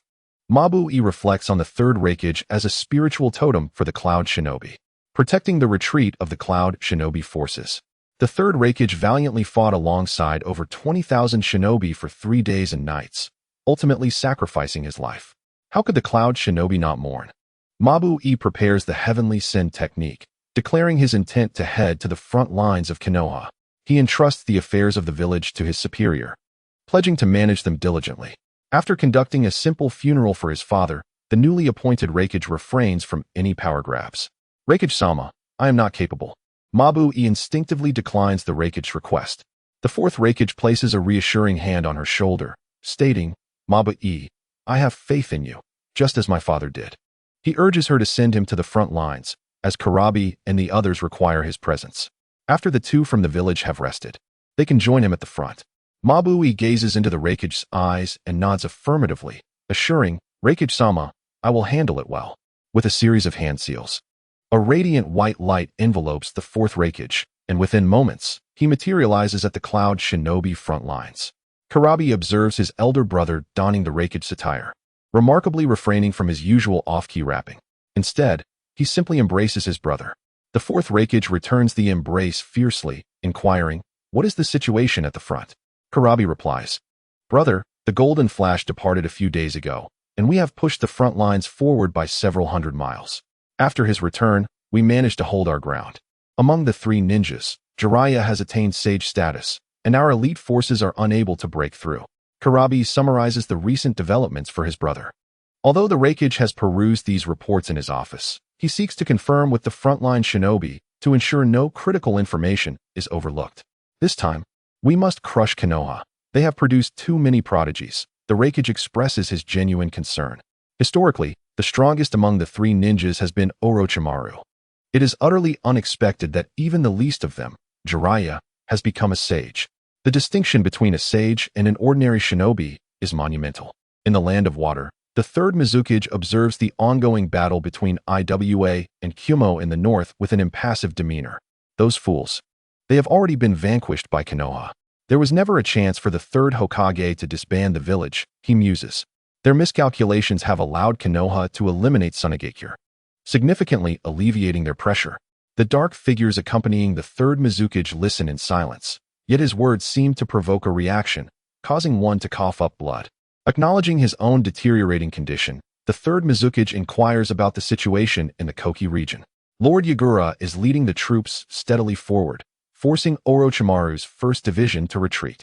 Mabu-e reflects on the third Raikage as a spiritual totem for the Cloud Shinobi, protecting the retreat of the Cloud Shinobi forces. The third Raikage valiantly fought alongside over 20,000 shinobi for 3 days and nights, ultimately sacrificing his life. How could the Cloud Shinobi not mourn? Mabu-e prepares the Heavenly Sin technique, declaring his intent to head to the front lines of Konoha. He entrusts the affairs of the village to his superior, pledging to manage them diligently. After conducting a simple funeral for his father, the newly appointed Reikage refrains from any power grabs. Reikage-sama, I am not capable. Mabu-e instinctively declines the Reikage's request. The fourth Reikage places a reassuring hand on her shoulder, stating, Mabu-e, I have faith in you, just as my father did. He urges her to send him to the front lines, as Kurabi and the others require his presence. After the two from the village have rested, they can join him at the front. Mabu-e gazes into the Reikage's eyes and nods affirmatively, assuring, Reikage-sama, I will handle it well. With a series of hand seals, a radiant white light envelopes the fourth Reikage, and within moments, he materializes at the Cloud Shinobi front lines. Kurabi observes his elder brother donning the Reikage's attire, remarkably refraining from his usual off-key rapping. Instead, he simply embraces his brother. The fourth Reikage returns the embrace fiercely, inquiring, What is the situation at the front? Kurabi replies, Brother, the Golden Flash departed a few days ago, and we have pushed the front lines forward by several hundred miles. After his return, we managed to hold our ground. Among the three ninjas, Jiraiya has attained sage status, and our elite forces are unable to break through. Kurabi summarizes the recent developments for his brother. Although the Reikage has perused these reports in his office, he seeks to confirm with the frontline shinobi to ensure no critical information is overlooked. This time, we must crush Konoha. They have produced too many prodigies. The Reikage expresses his genuine concern. Historically, the strongest among the three ninjas has been Orochimaru. It is utterly unexpected that even the least of them, Jiraiya, has become a sage. The distinction between a sage and an ordinary shinobi is monumental. In the Land of Water, the third Mizukage observes the ongoing battle between Iwa and Kumo in the north with an impassive demeanor. Those fools. They have already been vanquished by Konoha. There was never a chance for the third Hokage to disband the village, he muses. Their miscalculations have allowed Konoha to eliminate Sunagakure, significantly alleviating their pressure. The dark figures accompanying the third Mizukage listen in silence, yet his words seem to provoke a reaction, causing one to cough up blood. Acknowledging his own deteriorating condition, the third Mizukage inquires about the situation in the Koki region. Lord Yagura is leading the troops steadily forward, forcing Orochimaru's first division to retreat.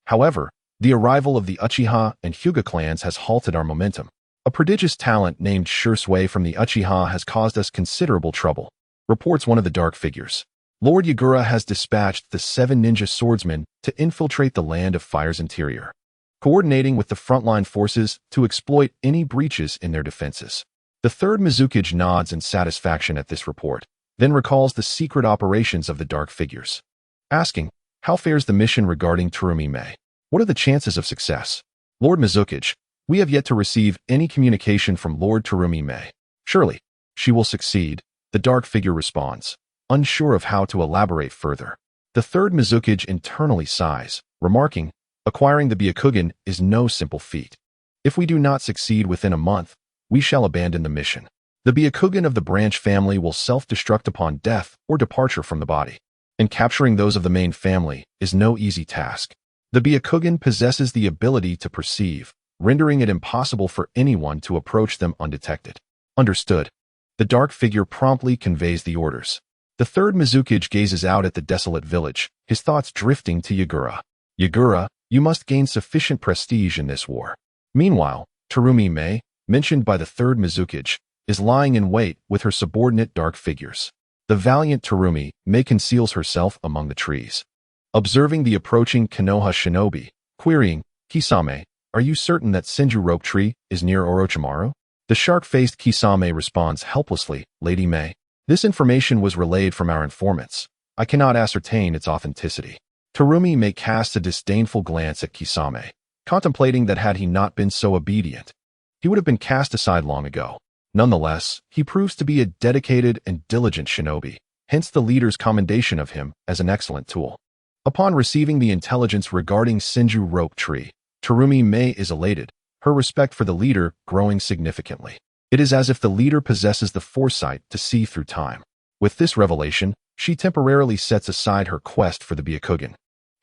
However, the arrival of the Uchiha and Hyuga clans has halted our momentum. A prodigious talent named Shursui from the Uchiha has caused us considerable trouble, reports one of the dark figures. Lord Yagura has dispatched the 7 ninja swordsmen to infiltrate the Land of Fire's interior, coordinating with the frontline forces to exploit any breaches in their defenses. The third Mizukage nods in satisfaction at this report, then recalls the secret operations of the dark figures, asking, How fares the mission regarding Terumi Mei? What are the chances of success? Lord Mizukage, we have yet to receive any communication from Lord Terumi Mei. Surely, she will succeed, the dark figure responds, unsure of how to elaborate further. The third Mizukage internally sighs, remarking, Acquiring the Byakugan is no simple feat. If we do not succeed within a month, we shall abandon the mission. The Byakugan of the branch family will self-destruct upon death or departure from the body, and capturing those of the main family is no easy task. The Byakugan possesses the ability to perceive, rendering it impossible for anyone to approach them undetected. Understood. The dark figure promptly conveys the orders. The third Mizukage gazes out at the desolate village, his thoughts drifting to Yagura. Yagura, you must gain sufficient prestige in this war. Meanwhile, Terumi Mei, mentioned by the third Mizukage, is lying in wait with her subordinate dark figures. The valiant Terumi Mei conceals herself among the trees, observing the approaching Konoha shinobi, querying, Kisame, are you certain that Senju Rope Tree is near Orochimaru? The shark-faced Kisame responds helplessly, Lady Mei. This information was relayed from our informants. I cannot ascertain its authenticity. Terumi Mei casts a disdainful glance at Kisame, contemplating that had he not been so obedient, he would have been cast aside long ago. Nonetheless, he proves to be a dedicated and diligent shinobi, hence the leader's commendation of him as an excellent tool. Upon receiving the intelligence regarding Senju Rope Tree, Terumi Mei is elated, her respect for the leader growing significantly. It is as if the leader possesses the foresight to see through time. With this revelation, she temporarily sets aside her quest for the Byakugan,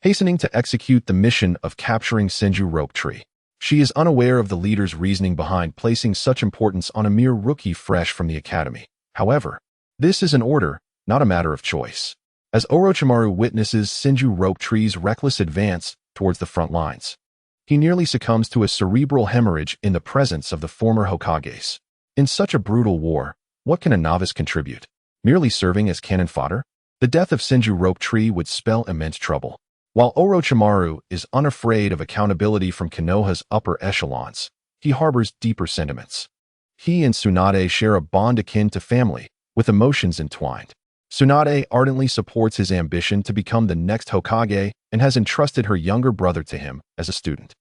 hastening to execute the mission of capturing Senju Rope Tree. She is unaware of the leader's reasoning behind placing such importance on a mere rookie fresh from the academy. However, this is an order, not a matter of choice. As Orochimaru witnesses Senju Rope Tree's reckless advance towards the front lines, he nearly succumbs to a cerebral hemorrhage in the presence of the former Hokages. In such a brutal war, what can a novice contribute? Merely serving as cannon fodder? The death of Senju Rope Tree would spell immense trouble. While Orochimaru is unafraid of accountability from Konoha's upper echelons, he harbors deeper sentiments. He and Tsunade share a bond akin to family, with emotions entwined. Tsunade ardently supports his ambition to become the next Hokage and has entrusted her younger brother to him as a student.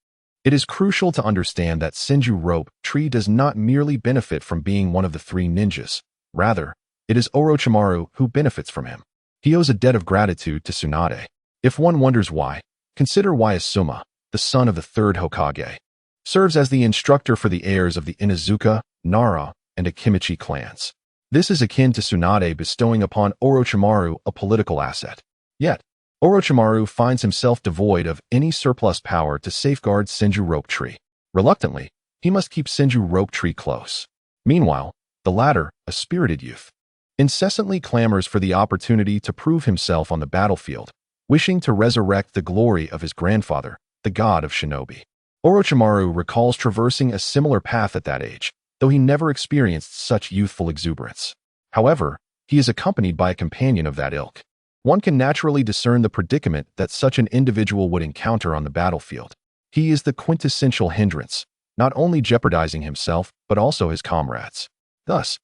It is crucial to understand that Senju Rope Tree does not merely benefit from being one of the three ninjas. Rather, it is Orochimaru who benefits from him. He owes a debt of gratitude to Tsunade. If one wonders why, consider why Asuma, the son of the third Hokage, serves as the instructor for the heirs of the Inuzuka, Nara, and Akimichi clans. This is akin to Tsunade bestowing upon Orochimaru a political asset. Yet, Orochimaru finds himself devoid of any surplus power to safeguard Senju Rope Tree. Reluctantly, he must keep Senju Rope Tree close. Meanwhile, the latter, a spirited youth, incessantly clamors for the opportunity to prove himself on the battlefield, wishing to resurrect the glory of his grandfather, the god of shinobi. Orochimaru recalls traversing a similar path at that age, though he never experienced such youthful exuberance. However, he is accompanied by a companion of that ilk. One can naturally discern the predicament that such an individual would encounter on the battlefield. He is the quintessential hindrance, not only jeopardizing himself, but also his comrades. Thus,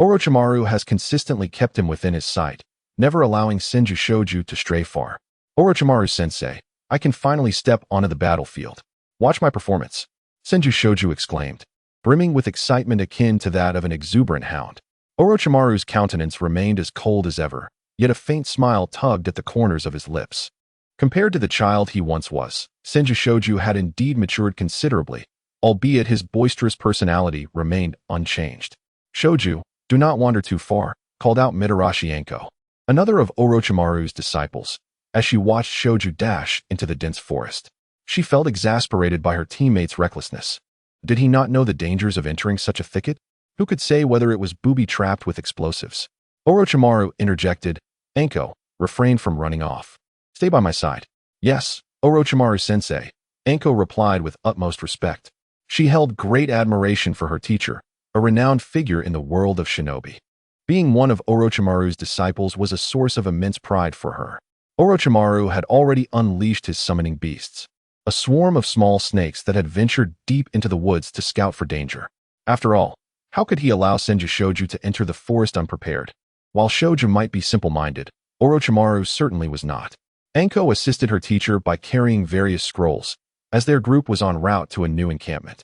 Orochimaru has consistently kept him within his sight, never allowing Senju Shoju to stray far. Orochimaru-sensei, I can finally step onto the battlefield. Watch my performance, Senju Shoju exclaimed, brimming with excitement akin to that of an exuberant hound. Orochimaru's countenance remained as cold as ever, yet a faint smile tugged at the corners of his lips. Compared to the child he once was, Senju Shoju had indeed matured considerably, albeit his boisterous personality remained unchanged. Shoju, do not wander too far, called out Mitarashi Anko, another of Orochimaru's disciples, as she watched Shoju dash into the dense forest. She felt exasperated by her teammate's recklessness. Did he not know the dangers of entering such a thicket? Who could say whether it was booby-trapped with explosives? Orochimaru interjected, Anko, refrain from running off. Stay by my side. Yes, Orochimaru-sensei, Anko replied with utmost respect. She held great admiration for her teacher, a renowned figure in the world of shinobi. Being one of Orochimaru's disciples was a source of immense pride for her. Orochimaru had already unleashed his summoning beasts, a swarm of small snakes that had ventured deep into the woods to scout for danger. After all, how could he allow Senju Shoju to enter the forest unprepared? While Shoju might be simple-minded, Orochimaru certainly was not. Anko assisted her teacher by carrying various scrolls, as their group was en route to a new encampment.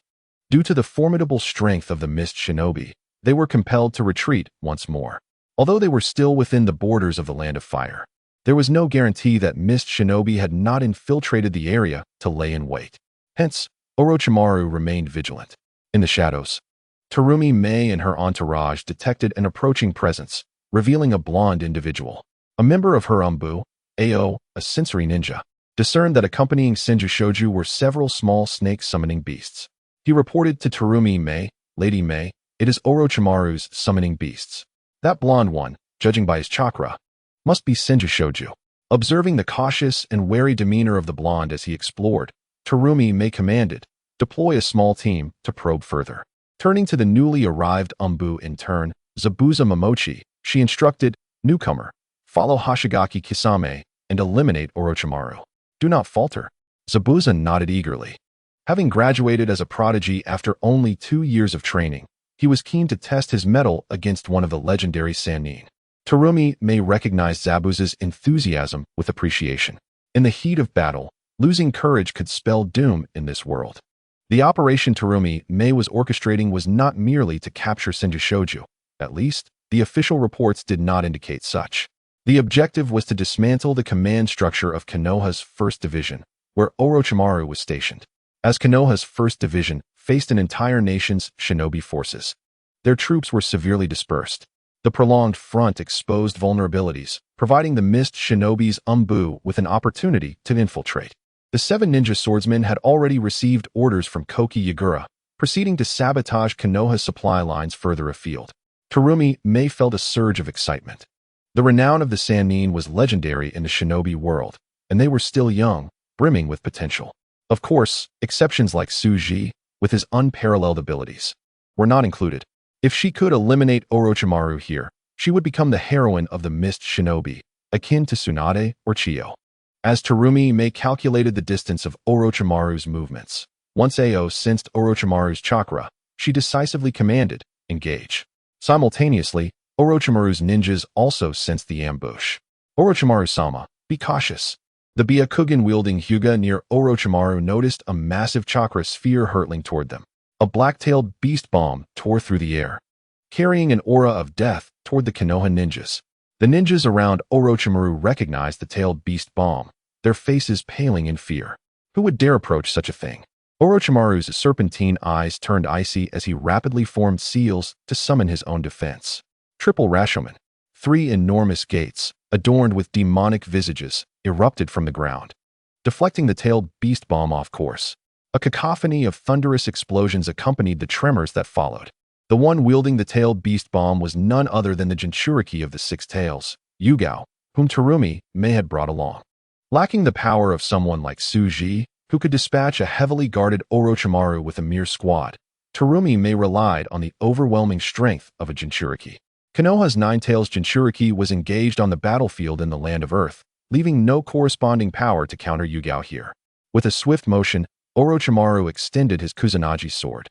Due to the formidable strength of the Mist Shinobi, they were compelled to retreat once more. Although they were still within the borders of the Land of Fire, there was no guarantee that Mist Shinobi had not infiltrated the area to lay in wait. Hence, Orochimaru remained vigilant. In the shadows, Terumi Mei and her entourage detected an approaching presence, revealing a blonde individual. A member of her Umbu, Ao, a sensory ninja, discerned that accompanying Senju Shoju were several small snake-summoning beasts. He reported to Terumi Mei, Lady Mei, it is Orochimaru's summoning beasts. That blonde one, judging by his chakra, must be Senju Shoju. Observing the cautious and wary demeanor of the blonde as he explored, Terumi Mei commanded, deploy a small team to probe further. Turning to the newly arrived Umbu in turn, Zabuza Momochi, she instructed, newcomer, follow Hoshigaki Kisame and eliminate Orochimaru. Do not falter. Zabuza nodded eagerly. Having graduated as a prodigy after only 2 years of training, he was keen to test his mettle against one of the legendary Sannin. Terumi Mei recognized Zabuza's enthusiasm with appreciation. In the heat of battle, losing courage could spell doom in this world. The operation Terumi Mei was orchestrating was not merely to capture Senju Shoju. At least, the official reports did not indicate such. The objective was to dismantle the command structure of Konoha's 1st Division, where Orochimaru was stationed. As Konoha's 1st Division faced an entire nation's shinobi forces, their troops were severely dispersed. The prolonged front exposed vulnerabilities, providing the Mist Shinobi's Umbu with an opportunity to infiltrate. The 7 ninja swordsmen had already received orders from Koki Yagura, proceeding to sabotage Konoha's supply lines further afield. Terumi Mei felt a surge of excitement. The renown of the Sannin was legendary in the shinobi world, and they were still young, brimming with potential. Of course, exceptions like Suji, with his unparalleled abilities, were not included. If she could eliminate Orochimaru here, she would become the heroine of the mist shinobi, akin to Tsunade or Chiyo. As Terumi May calculated the distance of Orochimaru's movements, once Ao sensed Orochimaru's chakra, she decisively commanded, engage. Simultaneously, Orochimaru's ninjas also sensed the ambush. Orochimaru-sama, be cautious. The Byakugan-wielding Hyuga near Orochimaru noticed a massive chakra sphere hurtling toward them. A black-tailed beast bomb tore through the air, carrying an aura of death toward the Konoha ninjas. The ninjas around Orochimaru recognized the tailed beast bomb, their faces paling in fear. Who would dare approach such a thing? Orochimaru's serpentine eyes turned icy as he rapidly formed seals to summon his own defense. Triple Rashomon. 3 enormous gates, adorned with demonic visages, erupted from the ground, deflecting the tailed beast bomb off course. A cacophony of thunderous explosions accompanied the tremors that followed. The one wielding the tailed beast bomb was none other than the Jinchuriki of the Six Tails, Yugao, whom Terumi May had brought along. Lacking the power of someone like Suji, who could dispatch a heavily guarded Orochimaru with a mere squad, Terumi May relied on the overwhelming strength of a Jinchuriki. Konoha's Nine-Tails Jinchuriki was engaged on the battlefield in the Land of Earth, leaving no corresponding power to counter Yugao here. With a swift motion, Orochimaru extended his Kusanagi sword,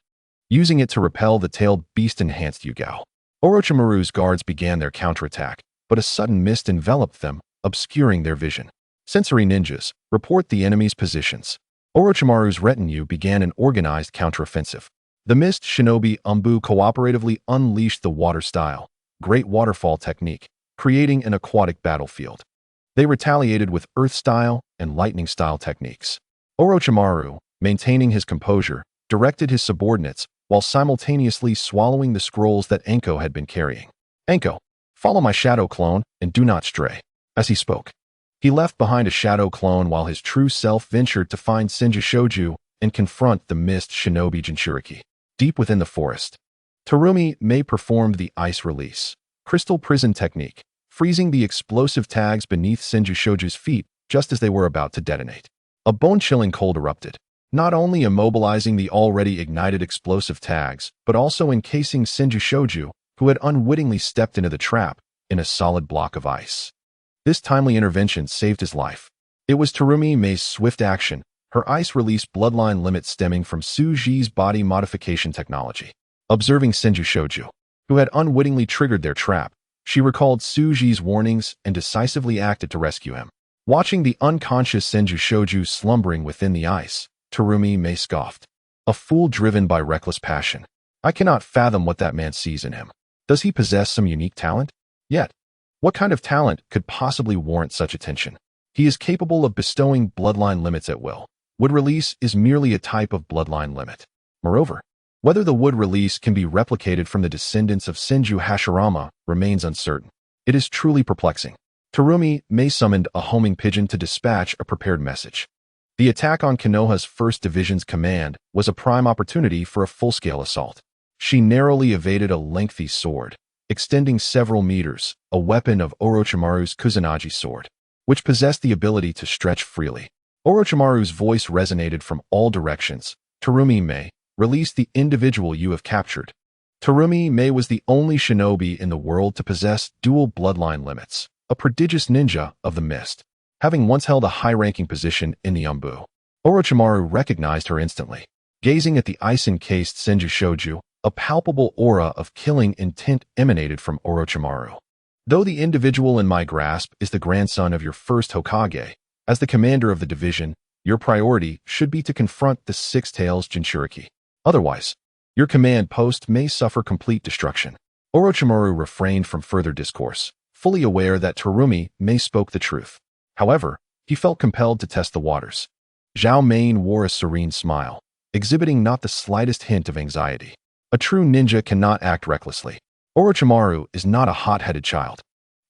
using it to repel the tailed beast-enhanced Yugao. Orochimaru's guards began their counterattack, but a sudden mist enveloped them, obscuring their vision. Sensory ninjas, report the enemy's positions. Orochimaru's retinue began an organized counteroffensive. The mist shinobi Umbu cooperatively unleashed the water-style, Great Waterfall technique, creating an aquatic battlefield. They retaliated with earth-style and lightning-style techniques. Orochimaru, maintaining his composure, directed his subordinates while simultaneously swallowing the scrolls that Enko had been carrying. Enko, follow my shadow clone and do not stray. As he spoke, he left behind a shadow clone while his true self ventured to find Senju Shoju and confront the mist shinobi Jinchuriki. Deep within the forest, Terumi May performed the ice release, crystal prison technique, freezing the explosive tags beneath Senju Shoju's feet just as they were about to detonate. A bone-chilling cold erupted, not only immobilizing the already ignited explosive tags, but also encasing Senju Shoju, who had unwittingly stepped into the trap, in a solid block of ice. This timely intervention saved his life. It was Terumi May's swift action, her ice-release bloodline limit stemming from Suji's body modification technology. Observing Senju Shoju, who had unwittingly triggered their trap, she recalled Suji's warnings and decisively acted to rescue him. Watching the unconscious Senju Shoju slumbering within the ice, Terumi May scoffed. A fool driven by reckless passion. I cannot fathom what that man sees in him. Does he possess some unique talent? Yet, what kind of talent could possibly warrant such attention? He is capable of bestowing bloodline limits at will. Wood release is merely a type of bloodline limit. Moreover, whether the wood release can be replicated from the descendants of Senju Hashirama remains uncertain. It is truly perplexing. Terumi May summoned a homing pigeon to dispatch a prepared message. The attack on Konoha's 1st Division's command was a prime opportunity for a full-scale assault. She narrowly evaded a lengthy sword, extending several meters, a weapon of Orochimaru's Kusanagi sword, which possessed the ability to stretch freely. Orochimaru's voice resonated from all directions. Terumi May, release the individual you have captured. Terumi May was the only shinobi in the world to possess dual bloodline limits, a prodigious ninja of the mist, having once held a high-ranking position in the Umbu. Orochimaru recognized her instantly. Gazing at the ice-encased Senju Shoju, a palpable aura of killing intent emanated from Orochimaru. Though the individual in my grasp is the grandson of your 1st Hokage, as the commander of the division, your priority should be to confront the Six Tails Jinchuriki. Otherwise, your command post may suffer complete destruction. Orochimaru refrained from further discourse, fully aware that Terumi May spoke the truth. However, he felt compelled to test the waters. Zhao Main wore a serene smile, exhibiting not the slightest hint of anxiety. A true ninja cannot act recklessly. Orochimaru is not a hot-headed child.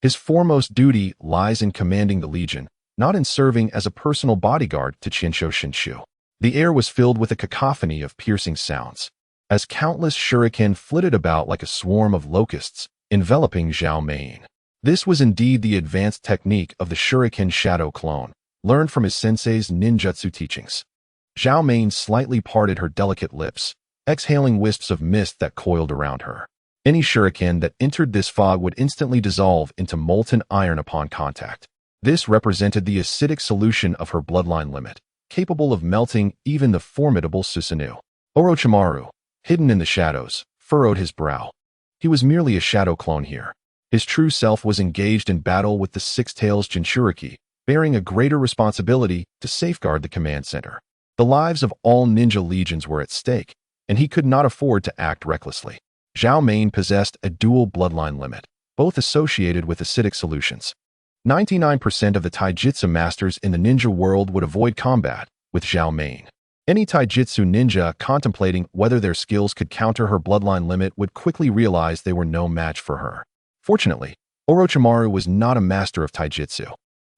His foremost duty lies in commanding the legion, not in serving as a personal bodyguard to Chinsho Shinshu. The air was filled with a cacophony of piercing sounds, as countless shuriken flitted about like a swarm of locusts, enveloping Zhao Main. This was indeed the advanced technique of the shuriken shadow clone, learned from his sensei's ninjutsu teachings. Zhao Main slightly parted her delicate lips, exhaling wisps of mist that coiled around her. Any shuriken that entered this fog would instantly dissolve into molten iron upon contact. This represented the acidic solution of her bloodline limit, capable of melting even the formidable Susanoo. Orochimaru, hidden in the shadows, furrowed his brow. He was merely a shadow clone here. His true self was engaged in battle with the Six Tails Jinchuriki, bearing a greater responsibility to safeguard the command center. The lives of all ninja legions were at stake, and he could not afford to act recklessly. Zhao Mein possessed a dual bloodline limit, both associated with acidic solutions. 99% of the taijutsu masters in the ninja world would avoid combat with Zhao Mein. Any taijutsu ninja contemplating whether their skills could counter her bloodline limit would quickly realize they were no match for her. Fortunately, Orochimaru was not a master of taijutsu.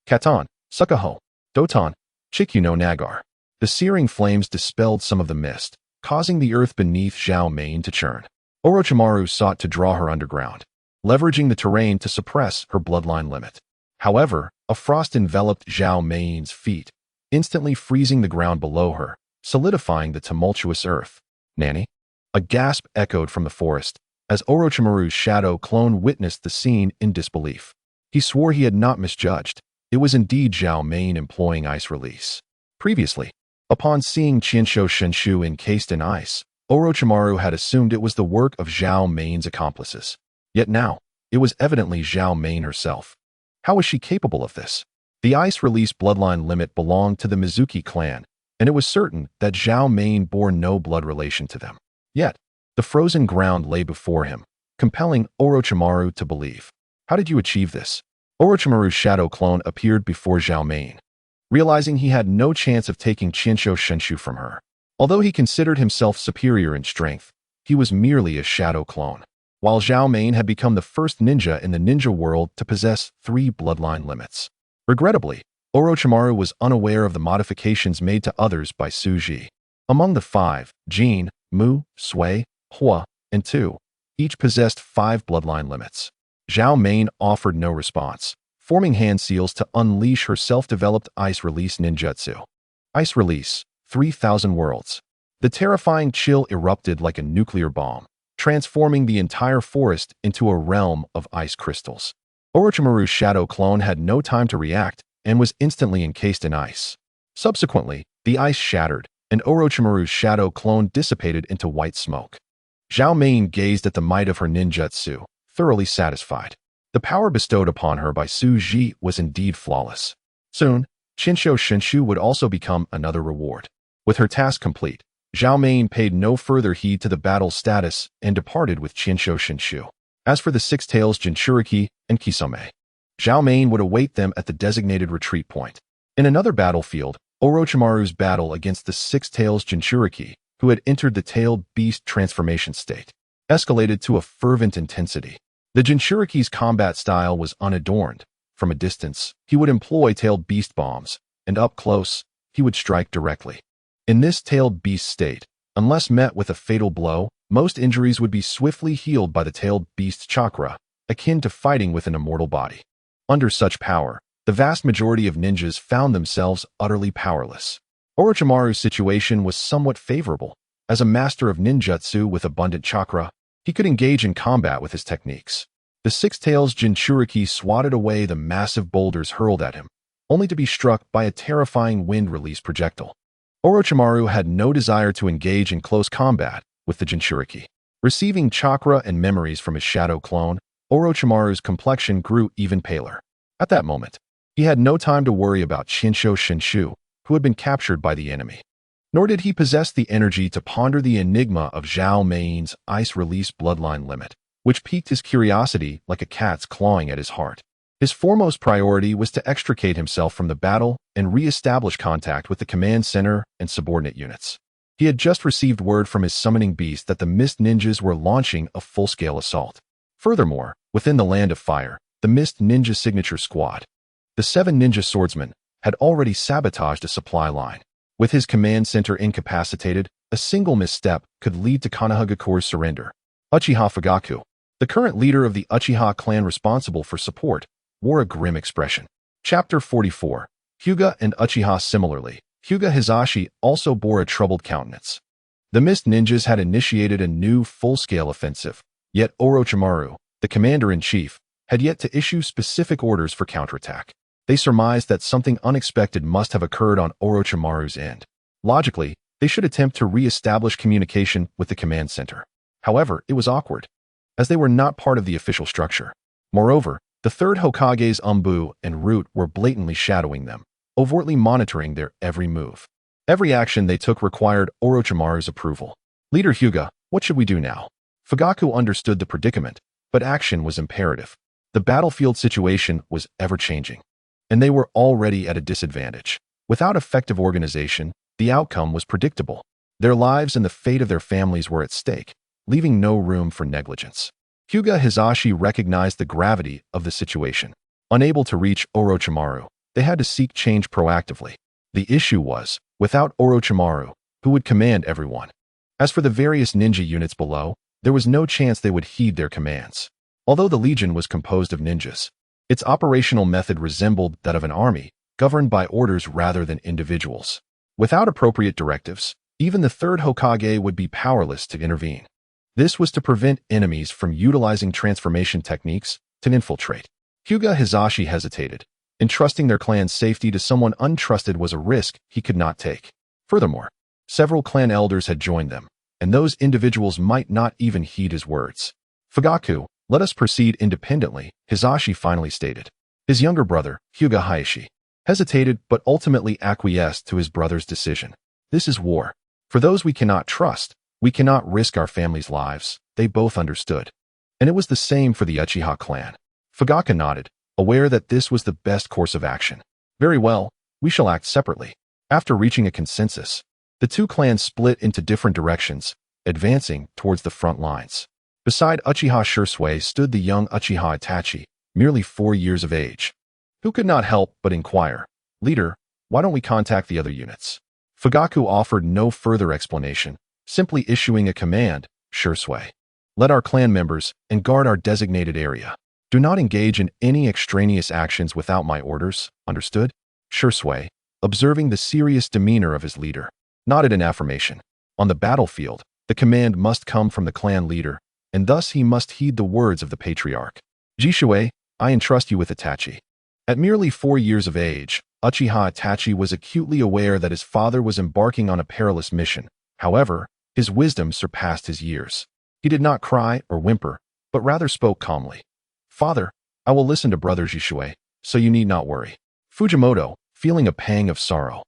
Katan, Sukaho, Doton, Chikyu no Nagar. The searing flames dispelled some of the mist, causing the earth beneath Zhao Mein to churn. Orochimaru sought to draw her underground, leveraging the terrain to suppress her bloodline limit. However, a frost enveloped Zhao Mein's feet, instantly freezing the ground below her, solidifying the tumultuous earth. Nanny? A gasp echoed from the forest, as Orochimaru's shadow clone witnessed the scene in disbelief. He swore he had not misjudged. It was indeed Zhao Mein employing ice release. Previously, upon seeing Qinsho Shinshu encased in ice, Orochimaru had assumed it was the work of Zhao Main's accomplices. Yet now, it was evidently Zhao Mein herself. How was she capable of this? The ice release bloodline limit belonged to the Mizuki clan, and it was certain that Zhao Mein bore no blood relation to them. Yet, the frozen ground lay before him, compelling Orochimaru to believe. How did you achieve this? Orochimaru's shadow clone appeared before Zhao Mein, realizing he had no chance of taking Qinsho Shinshu from her. Although he considered himself superior in strength, he was merely a shadow clone. While Zhao Mein had become the first ninja in the ninja world to possess 3 bloodline limits. Regrettably, Orochimaru was unaware of the modifications made to others by Suji. Among the 5, Jin, Mu, Sui, Hua, and Tu, each possessed 5 bloodline limits. Zhao Mein offered no response, forming hand seals to unleash her self-developed ice release ninjutsu. Ice release, 3,000 worlds. The terrifying chill erupted like a nuclear bomb, transforming the entire forest into a realm of ice crystals. Orochimaru's shadow clone had no time to react and was instantly encased in ice. Subsequently, the ice shattered, and Orochimaru's shadow clone dissipated into white smoke. Zhao Mein gazed at the might of her ninjutsu, thoroughly satisfied. The power bestowed upon her by Suji was indeed flawless. Soon, Qinsho Shinshu would also become another reward. With her task complete, Zhao Mein paid no further heed to the battle status and departed with Qinsho Shinshu. As for the Six Tails Jinchuriki and Kisame, Zhao Mein would await them at the designated retreat point. In another battlefield, Orochimaru's battle against the Six Tails Jinchuriki, who had entered the tailed beast transformation state, escalated to a fervent intensity. The Jinchuriki's combat style was unadorned. From a distance, he would employ tailed beast bombs, and up close, he would strike directly. In this tailed beast state, unless met with a fatal blow, most injuries would be swiftly healed by the tailed beast chakra, akin to fighting with an immortal body. Under such power, the vast majority of ninjas found themselves utterly powerless. Orochimaru's situation was somewhat favorable. As a master of ninjutsu with abundant chakra, he could engage in combat with his techniques. The Six Tails Jinchuriki swatted away the massive boulders hurled at him, only to be struck by a terrifying wind-release projectile. Orochimaru had no desire to engage in close combat with the Jinchuriki. Receiving chakra and memories from his shadow clone, Orochimaru's complexion grew even paler. At that moment, he had no time to worry about Qinsho Shinshu, who had been captured by the enemy. Nor did he possess the energy to ponder the enigma of Zhao Main's ice release bloodline limit, which piqued his curiosity like a cat's clawing at his heart. His foremost priority was to extricate himself from the battle and re-establish contact with the command center and subordinate units. He had just received word from his summoning beast that the Mist Ninjas were launching a full-scale assault. Furthermore, within the Land of Fire, the Mist Ninja Signature Squad, the 7 ninja swordsmen, had already sabotaged a supply line. With his command center incapacitated, a single misstep could lead to Konohagakure's surrender. Uchiha Fugaku, the current leader of the Uchiha clan responsible for support, wore a grim expression. Chapter 44. Hyuga and Uchiha. Similarly, Hyuga Hizashi also bore a troubled countenance. The Mist Ninjas had initiated a new full-scale offensive, Yet Orochimaru, the commander-in-chief, had yet to issue specific orders for counterattack. They surmised that something unexpected must have occurred on Orochimaru's end. Logically, they should attempt to re-establish communication with the command center. However, it was awkward, as they were not part of the official structure. Moreover, the third Hokage's Umbu and Root were blatantly shadowing them, overtly monitoring their every move. Every action they took required Orochimaru's approval. Leader Hyuga, what should we do now? Fugaku understood the predicament, but action was imperative. The battlefield situation was ever-changing, and they were already at a disadvantage. Without effective organization, the outcome was predictable. Their lives and the fate of their families were at stake, leaving no room for negligence. Hyuga Hisashi recognized the gravity of the situation. Unable to reach Orochimaru, they had to seek change proactively. The issue was, without Orochimaru, who would command everyone? As for the various ninja units below, there was no chance they would heed their commands. Although the Legion was composed of ninjas, its operational method resembled that of an army, governed by orders rather than individuals. Without appropriate directives, even the third Hokage would be powerless to intervene. This was to prevent enemies from utilizing transformation techniques to infiltrate. Hyuga Hisashi hesitated. Entrusting their clan's safety to someone untrusted was a risk he could not take. Furthermore, several clan elders had joined them, and those individuals might not even heed his words. Fugaku, let us proceed independently, Hisashi finally stated. His younger brother, Hyuga Hayashi, hesitated but ultimately acquiesced to his brother's decision. This is war. For those we cannot trust, we cannot risk our families' lives, they both understood. And it was the same for the Uchiha clan. Fugaku nodded, aware that this was the best course of action. Very well, we shall act separately. After reaching a consensus, the two clans split into different directions, advancing towards the front lines. Beside Uchiha Shursui stood the young Uchiha Itachi, merely 4 years of age, who could not help but inquire, "Leader, why don't we contact the other units?" Fugaku offered no further explanation, simply issuing a command, "Shursui, let our clan members and guard our designated area. Do not engage in any extraneous actions without my orders, understood?" Shursui, observing the serious demeanor of his leader, nodded in affirmation. On the battlefield, the command must come from the clan leader, and thus he must heed the words of the patriarch. "Jishui, I entrust you with Itachi." At merely 4 years of age, Uchiha Itachi was acutely aware that his father was embarking on a perilous mission. However, his wisdom surpassed his years. He did not cry or whimper, but rather spoke calmly. "Father, I will listen to brother Jishui, so you need not worry." Fujimoto, feeling a pang of sorrow,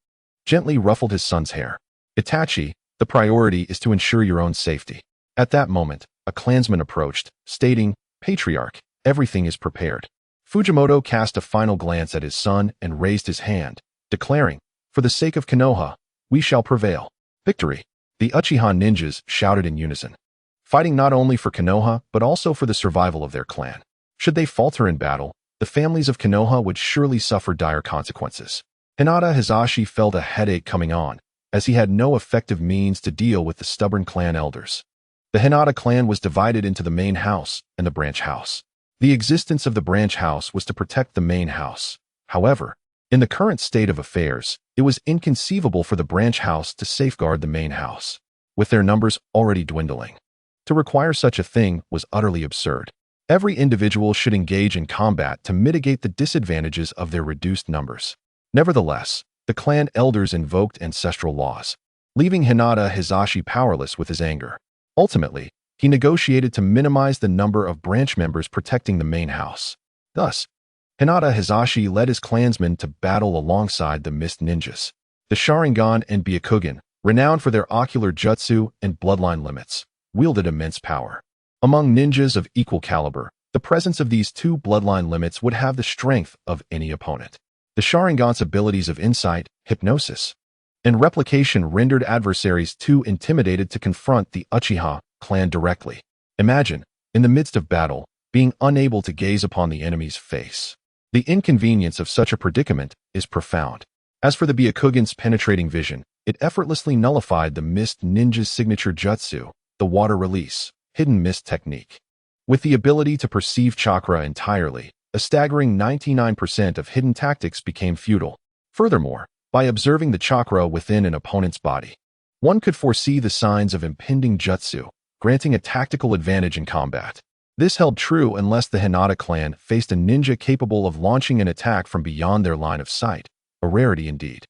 gently ruffled his son's hair. "Itachi, the priority is to ensure your own safety." At that moment, a clansman approached, stating, "Patriarch, everything is prepared." Fujimoto cast a final glance at his son and raised his hand, declaring, "For the sake of Konoha, we shall prevail." Victory! The Uchiha ninjas shouted in unison, fighting not only for Konoha but also for the survival of their clan. Should they falter in battle, the families of Konoha would surely suffer dire consequences. Hinata Hisashi felt a headache coming on, as he had no effective means to deal with the stubborn clan elders. The Hinata clan was divided into the main house and the branch house. The existence of the branch house was to protect the main house. However, in the current state of affairs, it was inconceivable for the branch house to safeguard the main house, with their numbers already dwindling. To require such a thing was utterly absurd. Every individual should engage in combat to mitigate the disadvantages of their reduced numbers. Nevertheless, the clan elders invoked ancestral laws, leaving Hinata Hisashi powerless with his anger. Ultimately, he negotiated to minimize the number of branch members protecting the main house. Thus, Hinata Hisashi led his clansmen to battle alongside the Mist Ninjas. The Sharingan and Byakugan, renowned for their ocular jutsu and bloodline limits, wielded immense power. Among ninjas of equal caliber, the presence of these two bloodline limits would have the strength of any opponent. The Sharingan's abilities of insight, hypnosis, and replication rendered adversaries too intimidated to confront the Uchiha clan directly. Imagine, in the midst of battle, being unable to gaze upon the enemy's face. The inconvenience of such a predicament is profound. As for the Byakugan's penetrating vision, it effortlessly nullified the Mist Ninja's signature jutsu, the water release, hidden mist technique. With the ability to perceive chakra entirely, a staggering 99% of hidden tactics became futile. Furthermore, by observing the chakra within an opponent's body, one could foresee the signs of impending jutsu, granting a tactical advantage in combat. This held true unless the Hinata clan faced a ninja capable of launching an attack from beyond their line of sight, a rarity indeed.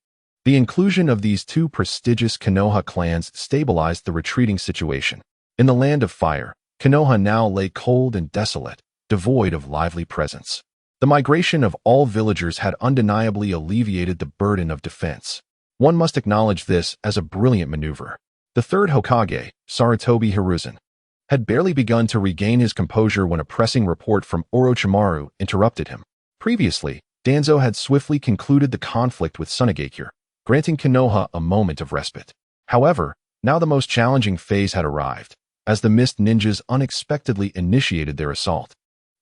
The inclusion of these two prestigious Konoha clans stabilized the retreating situation. In the land of fire, Konoha now lay cold and desolate, devoid of lively presence. The migration of all villagers had undeniably alleviated the burden of defense. One must acknowledge this as a brilliant maneuver. The third Hokage, Sarutobi Hiruzen, had barely begun to regain his composure when a pressing report from Orochimaru interrupted him. Previously, Danzo had swiftly concluded the conflict with Tsunagakure, granting Konoha a moment of respite. However, now the most challenging phase had arrived, as the Mist Ninjas unexpectedly initiated their assault.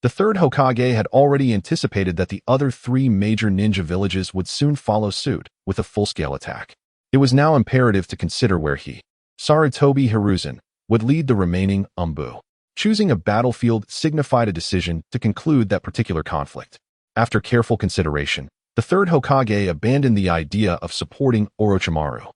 The third Hokage had already anticipated that the other three major ninja villages would soon follow suit with a full-scale attack. It was now imperative to consider where he, Sarutobi Hiruzen, would lead the remaining Umbu. Choosing a battlefield signified a decision to conclude that particular conflict. After careful consideration, the third Hokage abandoned the idea of supporting Orochimaru.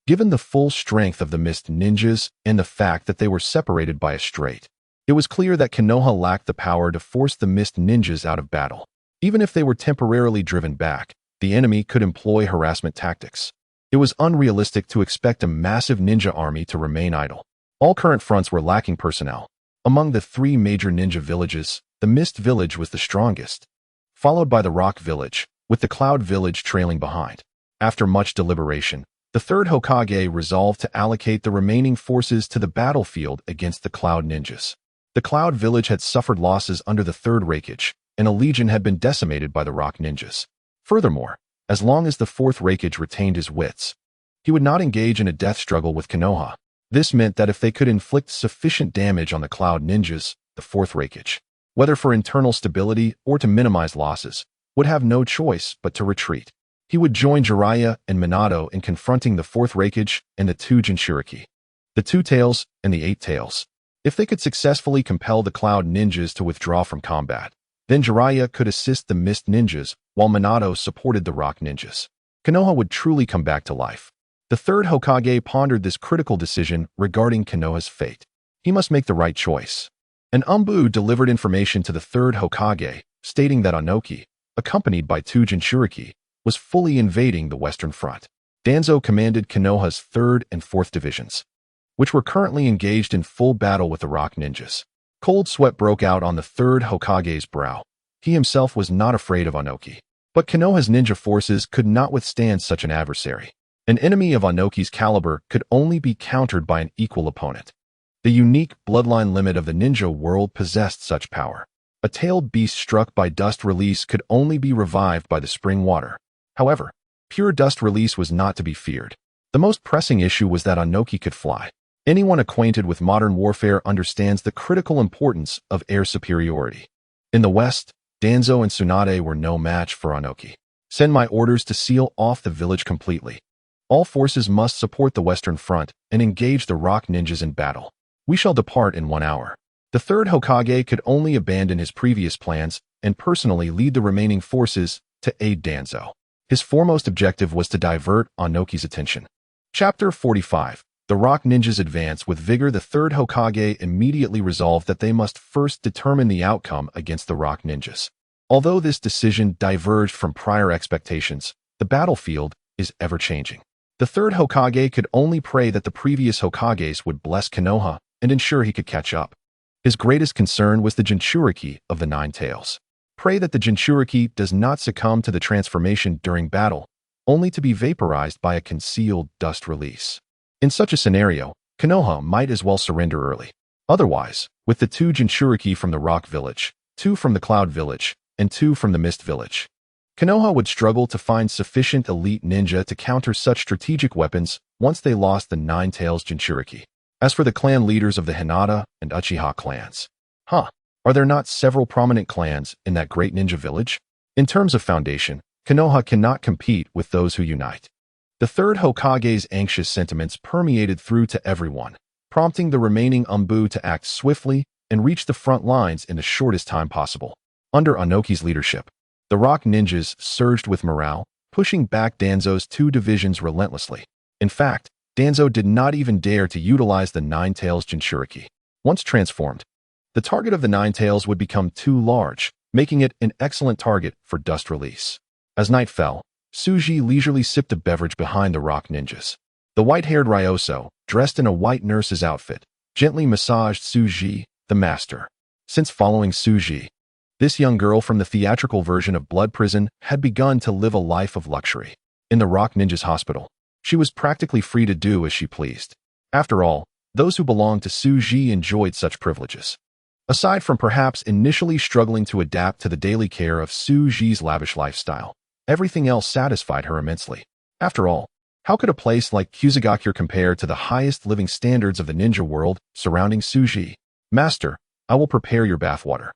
Given the full strength of the Mist Ninjas and the fact that they were separated by a strait, it was clear that Konoha lacked the power to force the Mist Ninjas out of battle. Even if they were temporarily driven back, the enemy could employ harassment tactics. It was unrealistic to expect a massive ninja army to remain idle. All current fronts were lacking personnel. Among the three major ninja villages, the Mist Village was the strongest, followed by the Rock Village, with the Cloud Village trailing behind. After much deliberation, the third Hokage resolved to allocate the remaining forces to the battlefield against the Cloud Ninjas. The Cloud Village had suffered losses under the Third Raikage, and a legion had been decimated by the Rock Ninjas. Furthermore, as long as the Fourth Raikage retained his wits, he would not engage in a death struggle with Konoha. This meant that if they could inflict sufficient damage on the Cloud Ninjas, the Fourth Raikage, whether for internal stability or to minimize losses, would have no choice but to retreat. He would join Jiraiya and Minato in confronting the Fourth Raikage and the two Jinchuriki, the Two Tails and the Eight Tails. If they could successfully compel the Cloud Ninjas to withdraw from combat, then Jiraiya could assist the Mist Ninjas while Minato supported the Rock Ninjas. Konoha would truly come back to life. The third Hokage pondered this critical decision regarding Konoha's fate. He must make the right choice. An Umbu delivered information to the third Hokage, stating that Onoki, accompanied by two Jinchuriki, was fully invading the Western Front. Danzo commanded Konoha's 3rd and 4th Divisions, which were currently engaged in full battle with the Rock Ninjas. Cold sweat broke out on the third Hokage's brow. He himself was not afraid of Onoki, but Konoha's ninja forces could not withstand such an adversary. An enemy of Onoki's caliber could only be countered by an equal opponent. The unique bloodline limit of the ninja world possessed such power. A tailed beast struck by dust release could only be revived by the spring water. However, pure dust release was not to be feared. The most pressing issue was that Onoki could fly. Anyone acquainted with modern warfare understands the critical importance of air superiority. In the West, Danzo and Tsunade were no match for Onoki. Send my orders to seal off the village completely. All forces must support the Western Front and engage the Rock Ninjas in battle. We shall depart in 1 hour. The third Hokage could only abandon his previous plans and personally lead the remaining forces to aid Danzo. His foremost objective was to divert Onoki's attention. Chapter 45. The Rock Ninjas advance with vigor. The third Hokage immediately resolved that they must first determine the outcome against the Rock Ninjas. Although this decision diverged from prior expectations, the battlefield is ever-changing. The third Hokage could only pray that the previous Hokages would bless Konoha and ensure he could catch up. His greatest concern was the Jinchuriki of the Nine Tails. Pray that the Jinchuriki does not succumb to the transformation during battle, only to be vaporized by a concealed dust release. In such a scenario, Konoha might as well surrender early. Otherwise, with the two Jinchuriki from the Rock Village, 2 from the Cloud Village, and 2 from the Mist Village, Konoha would struggle to find sufficient elite ninja to counter such strategic weapons once they lost the Nine Tails Jinchuriki. As for the clan leaders of the Hinata and Uchiha clans, are there not several prominent clans in that great ninja village? In terms of foundation, Konoha cannot compete with those who unite. The third Hokage's anxious sentiments permeated through to everyone, prompting the remaining Umbu to act swiftly and reach the front lines in the shortest time possible. Under Onoki's leadership, the Rock Ninjas surged with morale, pushing back Danzo's 2 divisions relentlessly. In fact, Danzo did not even dare to utilize the Nine Tails Jinchuriki. Once transformed, the target of the Nine Tails would become too large, making it an excellent target for dust release. As night fell, Suji leisurely sipped a beverage behind the rock ninjas. The white-haired Ryoso, dressed in a white nurse's outfit, gently massaged Suji, the master. Since following Suji, this young girl from the theatrical version of Blood Prison had begun to live a life of luxury. In the Rock Ninjas Hospital, she was practically free to do as she pleased. After all, those who belonged to Suji enjoyed such privileges. Aside from perhaps initially struggling to adapt to the daily care of Suji's lavish lifestyle, everything else satisfied her immensely. After all, how could a place like Kusagakure compare to the highest living standards of the ninja world surrounding Suji? Master, I will prepare your bathwater.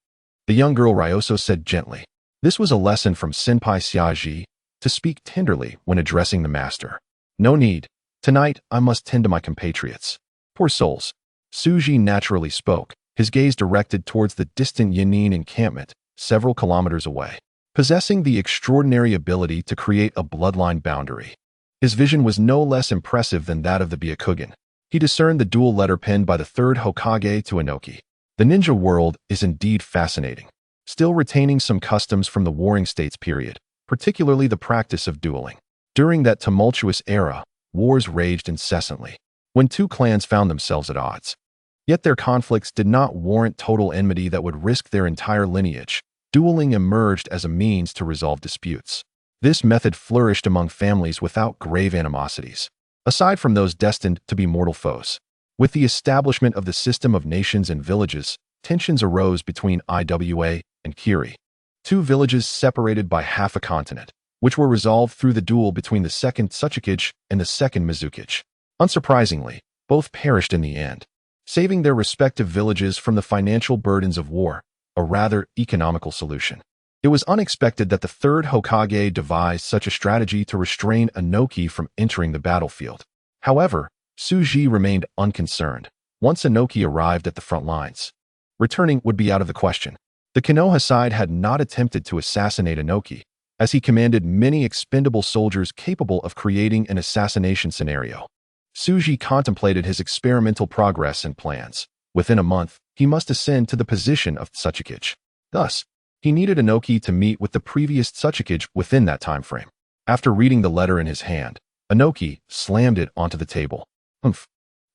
The young girl Ryoso said gently. This was a lesson from Senpai Xiaji, to speak tenderly when addressing the master. No need. Tonight, I must tend to my compatriots. Poor souls. Suji naturally spoke, his gaze directed towards the distant Yanin encampment, several kilometers away, possessing the extraordinary ability to create a bloodline boundary. His vision was no less impressive than that of the Byakugan. He discerned the dual letter penned by the third Hokage to Inoki. The ninja world is indeed fascinating, still retaining some customs from the Warring States period, particularly the practice of dueling. During that tumultuous era, wars raged incessantly, when two clans found themselves at odds. Yet their conflicts did not warrant total enmity that would risk their entire lineage. Dueling emerged as a means to resolve disputes. This method flourished among families without grave animosities, aside from those destined to be mortal foes. With the establishment of the system of nations and villages, tensions arose between Iwa and Kiri, two villages separated by half a continent, which were resolved through the duel between the second Otsutsuki and the second Mizuki. Unsurprisingly, both perished in the end, saving their respective villages from the financial burdens of war, a rather economical solution. It was unexpected that the third Hokage devised such a strategy to restrain Inoki from entering the battlefield. However, Suji remained unconcerned. Once Inoki arrived at the front lines, returning would be out of the question. The Konoha side had not attempted to assassinate Inoki, as he commanded many expendable soldiers capable of creating an assassination scenario. Suji contemplated his experimental progress and plans. Within a month, he must ascend to the position of Otsutsuki. Thus, he needed Inoki to meet with the previous Otsutsuki within that time frame. After reading the letter in his hand, Inoki slammed it onto the table. Humph.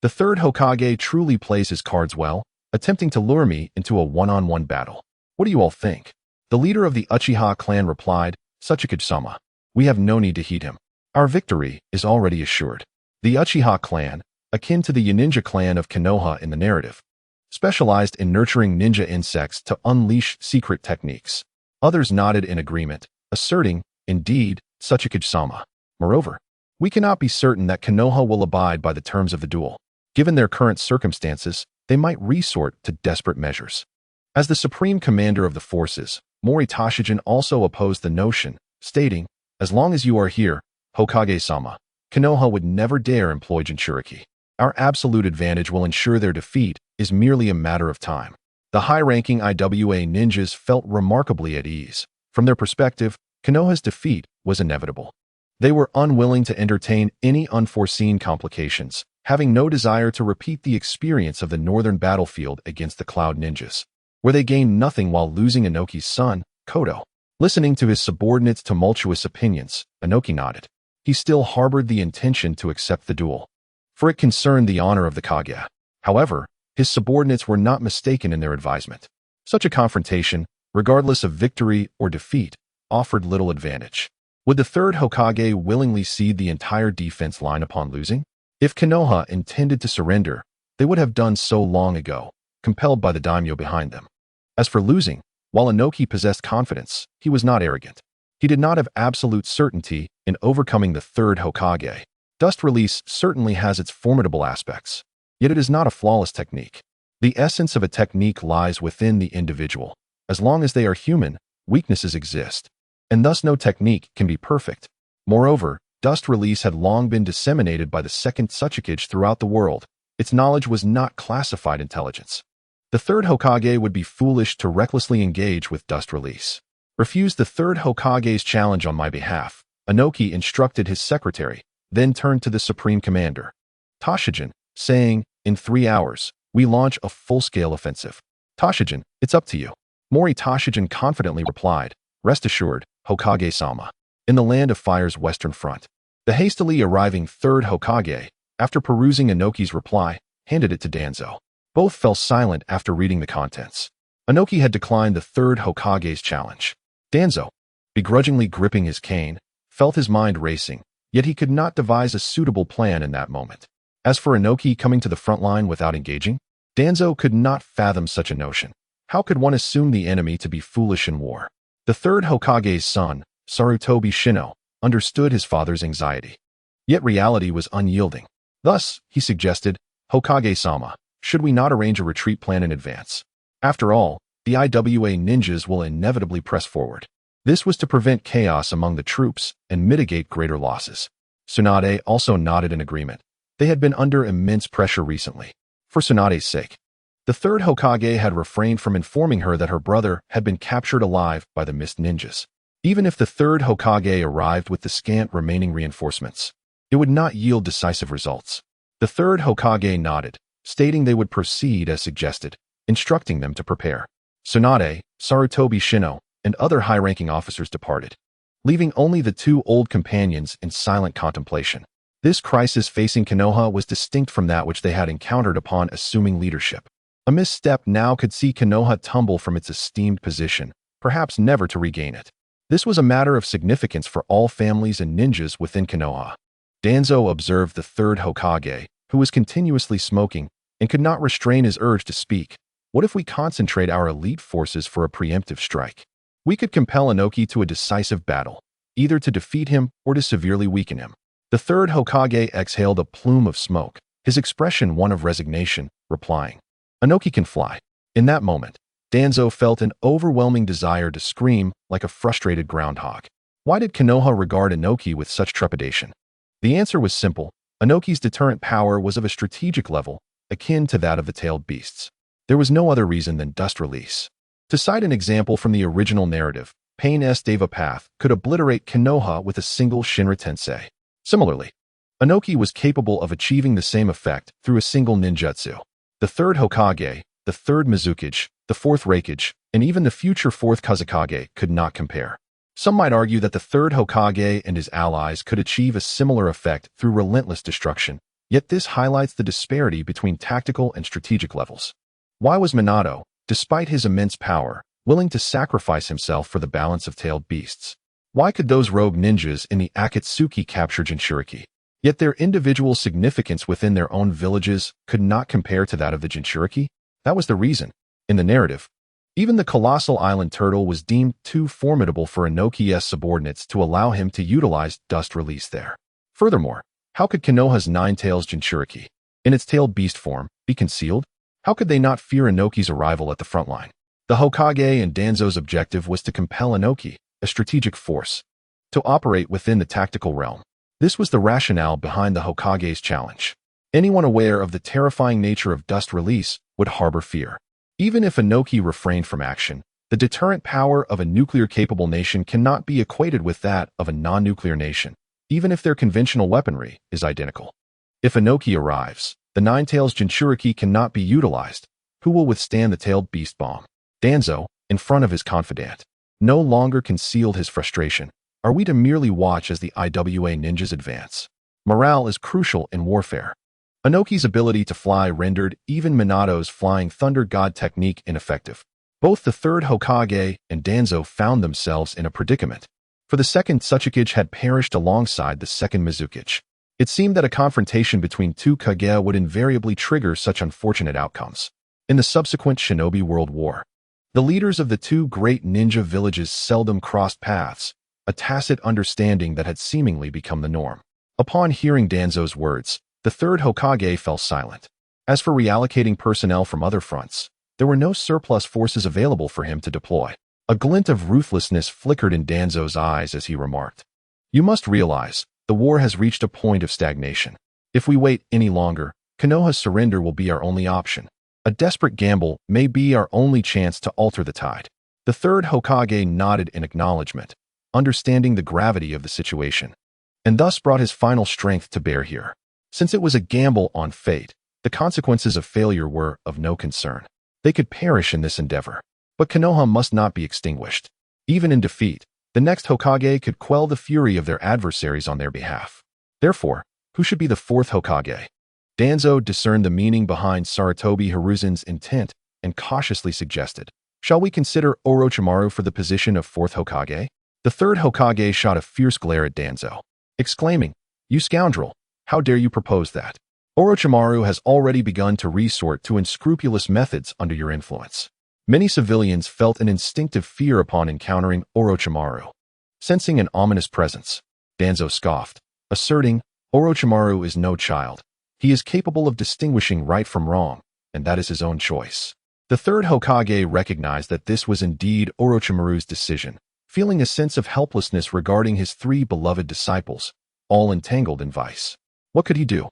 The third Hokage truly plays his cards well, attempting to lure me into a one-on-one battle. What do you all think? The leader of the Uchiha clan replied, Otsutsuki-sama, we have no need to heed him. Our victory is already assured. The Uchiha clan, akin to the Yaninja clan of Konoha in the narrative, specialized in nurturing ninja insects to unleash secret techniques. Others nodded in agreement, asserting, indeed, Otsutsuki-sama. Moreover, we cannot be certain that Konoha will abide by the terms of the duel. Given their current circumstances, they might resort to desperate measures. As the supreme commander of the forces, Mori Toshijin also opposed the notion, stating, as long as you are here, Hokage-sama, Konoha would never dare employ Jinchuriki. Our absolute advantage will ensure their defeat is merely a matter of time. The high-ranking Iwa ninjas felt remarkably at ease. From their perspective, Konoha's defeat was inevitable. They were unwilling to entertain any unforeseen complications, having no desire to repeat the experience of the northern battlefield against the Cloud Ninjas, where they gained nothing while losing Inoki's son, Kodo. Listening to his subordinates' tumultuous opinions, Inoki nodded. He still harbored the intention to accept the duel, for it concerned the honor of the Kage. However, his subordinates were not mistaken in their advisement. Such a confrontation, regardless of victory or defeat, offered little advantage. Would the third Hokage willingly cede the entire defense line upon losing? If Konoha intended to surrender, they would have done so long ago, compelled by the daimyo behind them. As for losing, while Inoki possessed confidence, he was not arrogant. He did not have absolute certainty in overcoming the third Hokage. Dust release certainly has its formidable aspects, yet it is not a flawless technique. The essence of a technique lies within the individual. As long as they are human, weaknesses exist, and thus no technique can be perfect. Moreover, dust release had long been disseminated by the second Otsutsuki throughout the world. Its knowledge was not classified intelligence. The third Hokage would be foolish to recklessly engage with dust release. Refuse the third Hokage's challenge on my behalf, Inoki instructed his secretary, then turned to the supreme commander, Toshijin, saying, in 3 hours, we launch a full-scale offensive. Toshijin, it's up to you. Mori Toshijin confidently replied, rest assured, Hokage-sama. In the land of fire's western front. The hastily arriving third Hokage, after perusing Inoki's reply, handed it to Danzo. Both fell silent after reading the contents. Inoki had declined the third Hokage's challenge. Danzo, begrudgingly gripping his cane, felt his mind racing, yet he could not devise a suitable plan in that moment. As for Inoki coming to the front line without engaging, Danzo could not fathom such a notion. How could one assume the enemy to be foolish in war? The third Hokage's son, Sarutobi Shino, understood his father's anxiety. Yet reality was unyielding. Thus, he suggested, Hokage-sama, should we not arrange a retreat plan in advance? After all, the IWA ninjas will inevitably press forward. This was to prevent chaos among the troops and mitigate greater losses. Tsunade also nodded in agreement. They had been under immense pressure recently. For Tsunade's sake, the third Hokage had refrained from informing her that her brother had been captured alive by the Mist Ninjas. Even if the third Hokage arrived with the scant remaining reinforcements, it would not yield decisive results. The third Hokage nodded, stating they would proceed as suggested, instructing them to prepare. Tsunade, Sarutobi Shino, and other high-ranking officers departed, leaving only the two old companions in silent contemplation. This crisis facing Konoha was distinct from that which they had encountered upon assuming leadership. A misstep now could see Konoha tumble from its esteemed position, perhaps never to regain it. This was a matter of significance for all families and ninjas within Konoha. Danzo observed the third Hokage, who was continuously smoking, and could not restrain his urge to speak. What if we concentrate our elite forces for a preemptive strike? We could compel Inoki to a decisive battle, either to defeat him or to severely weaken him. The third Hokage exhaled a plume of smoke, his expression one of resignation, replying, Inoki can fly. In that moment, Danzo felt an overwhelming desire to scream like a frustrated groundhog. Why did Konoha regard Inoki with such trepidation? The answer was simple. Inoki's deterrent power was of a strategic level, akin to that of the tailed beasts. There was no other reason than dust release. To cite an example from the original narrative, Pain's Deva Path could obliterate Konoha with a single Shinra Tensei. Similarly, Inoki was capable of achieving the same effect through a single ninjutsu. The third Hokage, the third Mizukage, the fourth Raikage, and even the future fourth Kazekage could not compare. Some might argue that the third Hokage and his allies could achieve a similar effect through relentless destruction, yet this highlights the disparity between tactical and strategic levels. Why was Minato, despite his immense power, willing to sacrifice himself for the balance of tailed beasts? Why could those rogue ninjas in the Akatsuki capture Jinchuriki? Yet their individual significance within their own villages could not compare to that of the Jinchuriki? That was the reason. In the narrative, even the colossal island turtle was deemed too formidable for Inoki's subordinates to allow him to utilize dust release there. Furthermore, how could Konoha's nine-tails Jinchuriki, in its tailed beast form, be concealed? How could they not fear Inoki's arrival at the front line? The Hokage and Danzo's objective was to compel Inoki, a strategic force, to operate within the tactical realm. This was the rationale behind the Hokage's challenge. Anyone aware of the terrifying nature of dust release would harbor fear. Even if Inoki refrained from action, the deterrent power of a nuclear-capable nation cannot be equated with that of a non-nuclear nation, even if their conventional weaponry is identical. If Inoki arrives, the nine-tails Jinchuriki cannot be utilized. Who will withstand the tailed beast bomb? Danzo, in front of his confidant, no longer concealed his frustration. Are we to merely watch as the IWA ninjas advance? Morale is crucial in warfare. Inoki's ability to fly rendered even Minato's flying thunder god technique ineffective. Both the third Hokage and Danzo found themselves in a predicament, for the second Tsuchikage had perished alongside the second Mizukage. It seemed that a confrontation between two Kage would invariably trigger such unfortunate outcomes. In the subsequent Shinobi World War, the leaders of the two great ninja villages seldom crossed paths, a tacit understanding that had seemingly become the norm. Upon hearing Danzo's words, the third Hokage fell silent. As for reallocating personnel from other fronts, there were no surplus forces available for him to deploy. A glint of ruthlessness flickered in Danzo's eyes as he remarked, "You must realize, the war has reached a point of stagnation. If we wait any longer, Konoha's surrender will be our only option. A desperate gamble may be our only chance to alter the tide." The third Hokage nodded in acknowledgement, understanding the gravity of the situation, and thus brought his final strength to bear here. Since it was a gamble on fate, The consequences of failure were of no concern. They could perish in this endeavor. But Konoha must not be extinguished. Even in defeat, the next Hokage could quell the fury of their adversaries on their behalf. Therefore, who should be the fourth Hokage? Danzo discerned the meaning behind Sarutobi Hiruzen's intent and cautiously suggested, "Shall we consider Orochimaru for the position of fourth Hokage?" The third Hokage shot a fierce glare at Danzo, exclaiming, "You scoundrel, how dare you propose that? Orochimaru has already begun to resort to unscrupulous methods under your influence." Many civilians felt an instinctive fear upon encountering Orochimaru. Sensing an ominous presence, Danzo scoffed, asserting, "Orochimaru is no child. He is capable of distinguishing right from wrong, and that is his own choice." The third Hokage recognized that this was indeed Orochimaru's decision, feeling a sense of helplessness regarding his three beloved disciples, all entangled in vice. What could he do?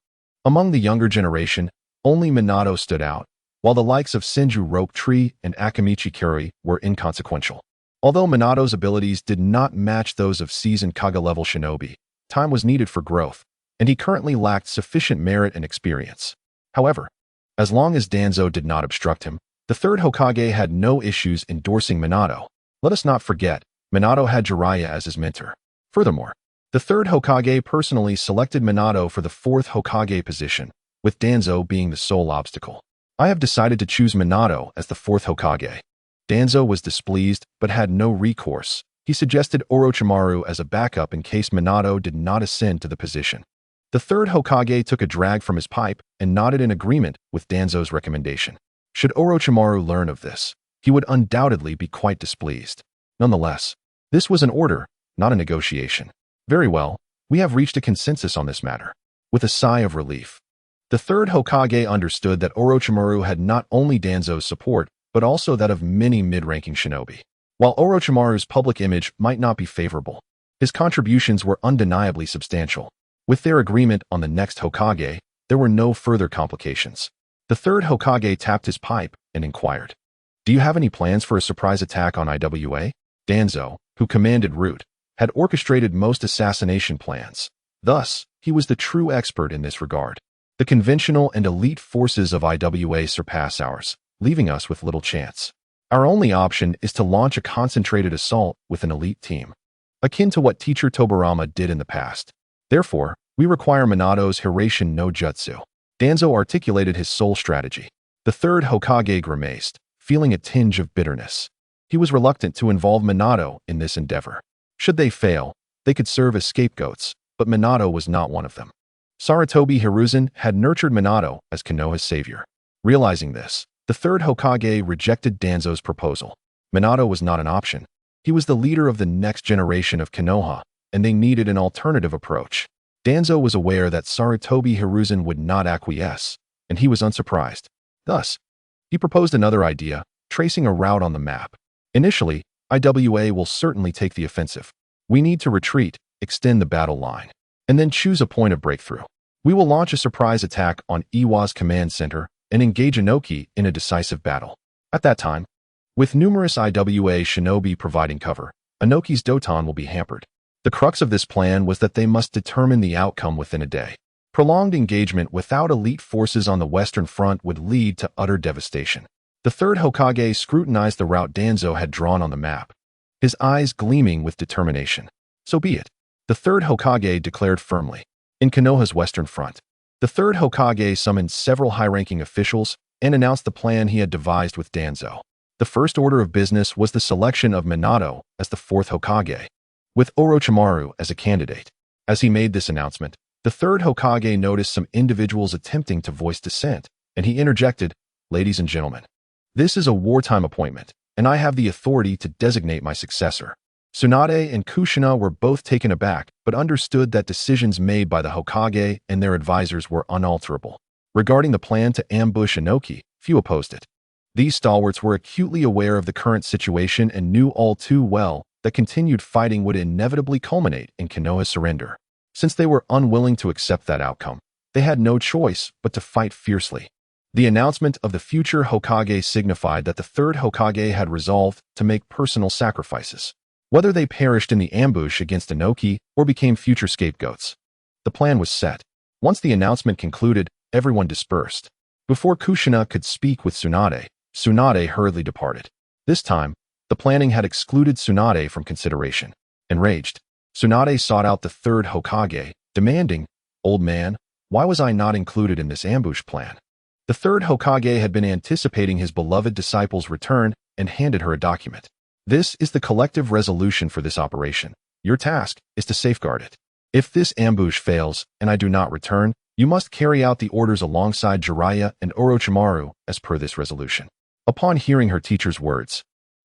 Among the younger generation, only Minato stood out, while the likes of Senju Rope Tree and Akamichi Kiri were inconsequential. Although Minato's abilities did not match those of seasoned Kage-level shinobi, time was needed for growth, and he currently lacked sufficient merit and experience. However, as long as Danzo did not obstruct him, the third Hokage had no issues endorsing Minato. Let us not forget, Minato had Jiraiya as his mentor. Furthermore, the third Hokage personally selected Minato for the fourth Hokage position, with Danzo being the sole obstacle. "I have decided to choose Minato as the fourth Hokage." Danzo was displeased but had no recourse. He suggested Orochimaru as a backup in case Minato did not ascend to the position. The third Hokage took a drag from his pipe and nodded in agreement with Danzo's recommendation. Should Orochimaru learn of this, he would undoubtedly be quite displeased. Nonetheless, this was an order, not a negotiation. "Very well, we have reached a consensus on this matter." With a sigh of relief, the third Hokage understood that Orochimaru had not only Danzo's support, but also that of many mid-ranking shinobi. While Orochimaru's public image might not be favorable, his contributions were undeniably substantial. With their agreement on the next Hokage, there were no further complications. The third Hokage tapped his pipe and inquired, "Do you have any plans for a surprise attack on IWA?" Danzo, who commanded Root, had orchestrated most assassination plans. Thus, he was the true expert in this regard. "The conventional and elite forces of IWA surpass ours, leaving us with little chance. Our only option is to launch a concentrated assault with an elite team, akin to what Teacher Tobirama did in the past. Therefore, we require Minato's Hiraishin no Jutsu." Danzo articulated his sole strategy. The third Hokage grimaced, feeling a tinge of bitterness. He was reluctant to involve Minato in this endeavor. Should they fail, they could serve as scapegoats, but Minato was not one of them. Sarutobi Hiruzen had nurtured Minato as Konoha's savior. Realizing this, the third Hokage rejected Danzo's proposal. Minato was not an option. He was the leader of the next generation of Konoha, and they needed an alternative approach. Danzo was aware that Sarutobi Hiruzen would not acquiesce, and he was unsurprised. Thus, he proposed another idea, tracing a route on the map. "Initially, IWA will certainly take the offensive. We need to retreat, extend the battle line, and then choose a point of breakthrough. We will launch a surprise attack on Iwa's command center and engage Inoki in a decisive battle. At that time, with numerous IWA shinobi providing cover, Inoki's Doton will be hampered. The crux of this plan was that they must determine the outcome within a day. Prolonged engagement without elite forces on the Western Front would lead to utter devastation." The third Hokage scrutinized the route Danzo had drawn on the map, his eyes gleaming with determination. "So be it," the third Hokage declared firmly. In Konoha's Western Front, the third Hokage summoned several high-ranking officials and announced the plan he had devised with Danzo. The first order of business was the selection of Minato as the fourth Hokage, with Orochimaru as a candidate. As he made this announcement, the third Hokage noticed some individuals attempting to voice dissent, and he interjected, "Ladies and gentlemen, this is a wartime appointment, and I have the authority to designate my successor." Tsunade and Kushina were both taken aback, but understood that decisions made by the Hokage and their advisors were unalterable. Regarding the plan to ambush Inoki, few opposed it. These stalwarts were acutely aware of the current situation and knew all too well that continued fighting would inevitably culminate in Konoha's surrender. Since they were unwilling to accept that outcome, they had no choice but to fight fiercely. The announcement of the future Hokage signified that the third Hokage had resolved to make personal sacrifices, whether they perished in the ambush against Inoki or became future scapegoats. The plan was set. Once the announcement concluded, everyone dispersed. Before Kushina could speak with Tsunade, Tsunade hurriedly departed. This time, the planning had excluded Tsunade from consideration. Enraged, Tsunade sought out the third Hokage, demanding, "Old man, why was I not included in this ambush plan?" The third Hokage had been anticipating his beloved disciple's return and handed her a document. "This is the collective resolution for this operation. Your task is to safeguard it. If this ambush fails and I do not return, you must carry out the orders alongside Jiraiya and Orochimaru as per this resolution." Upon hearing her teacher's words,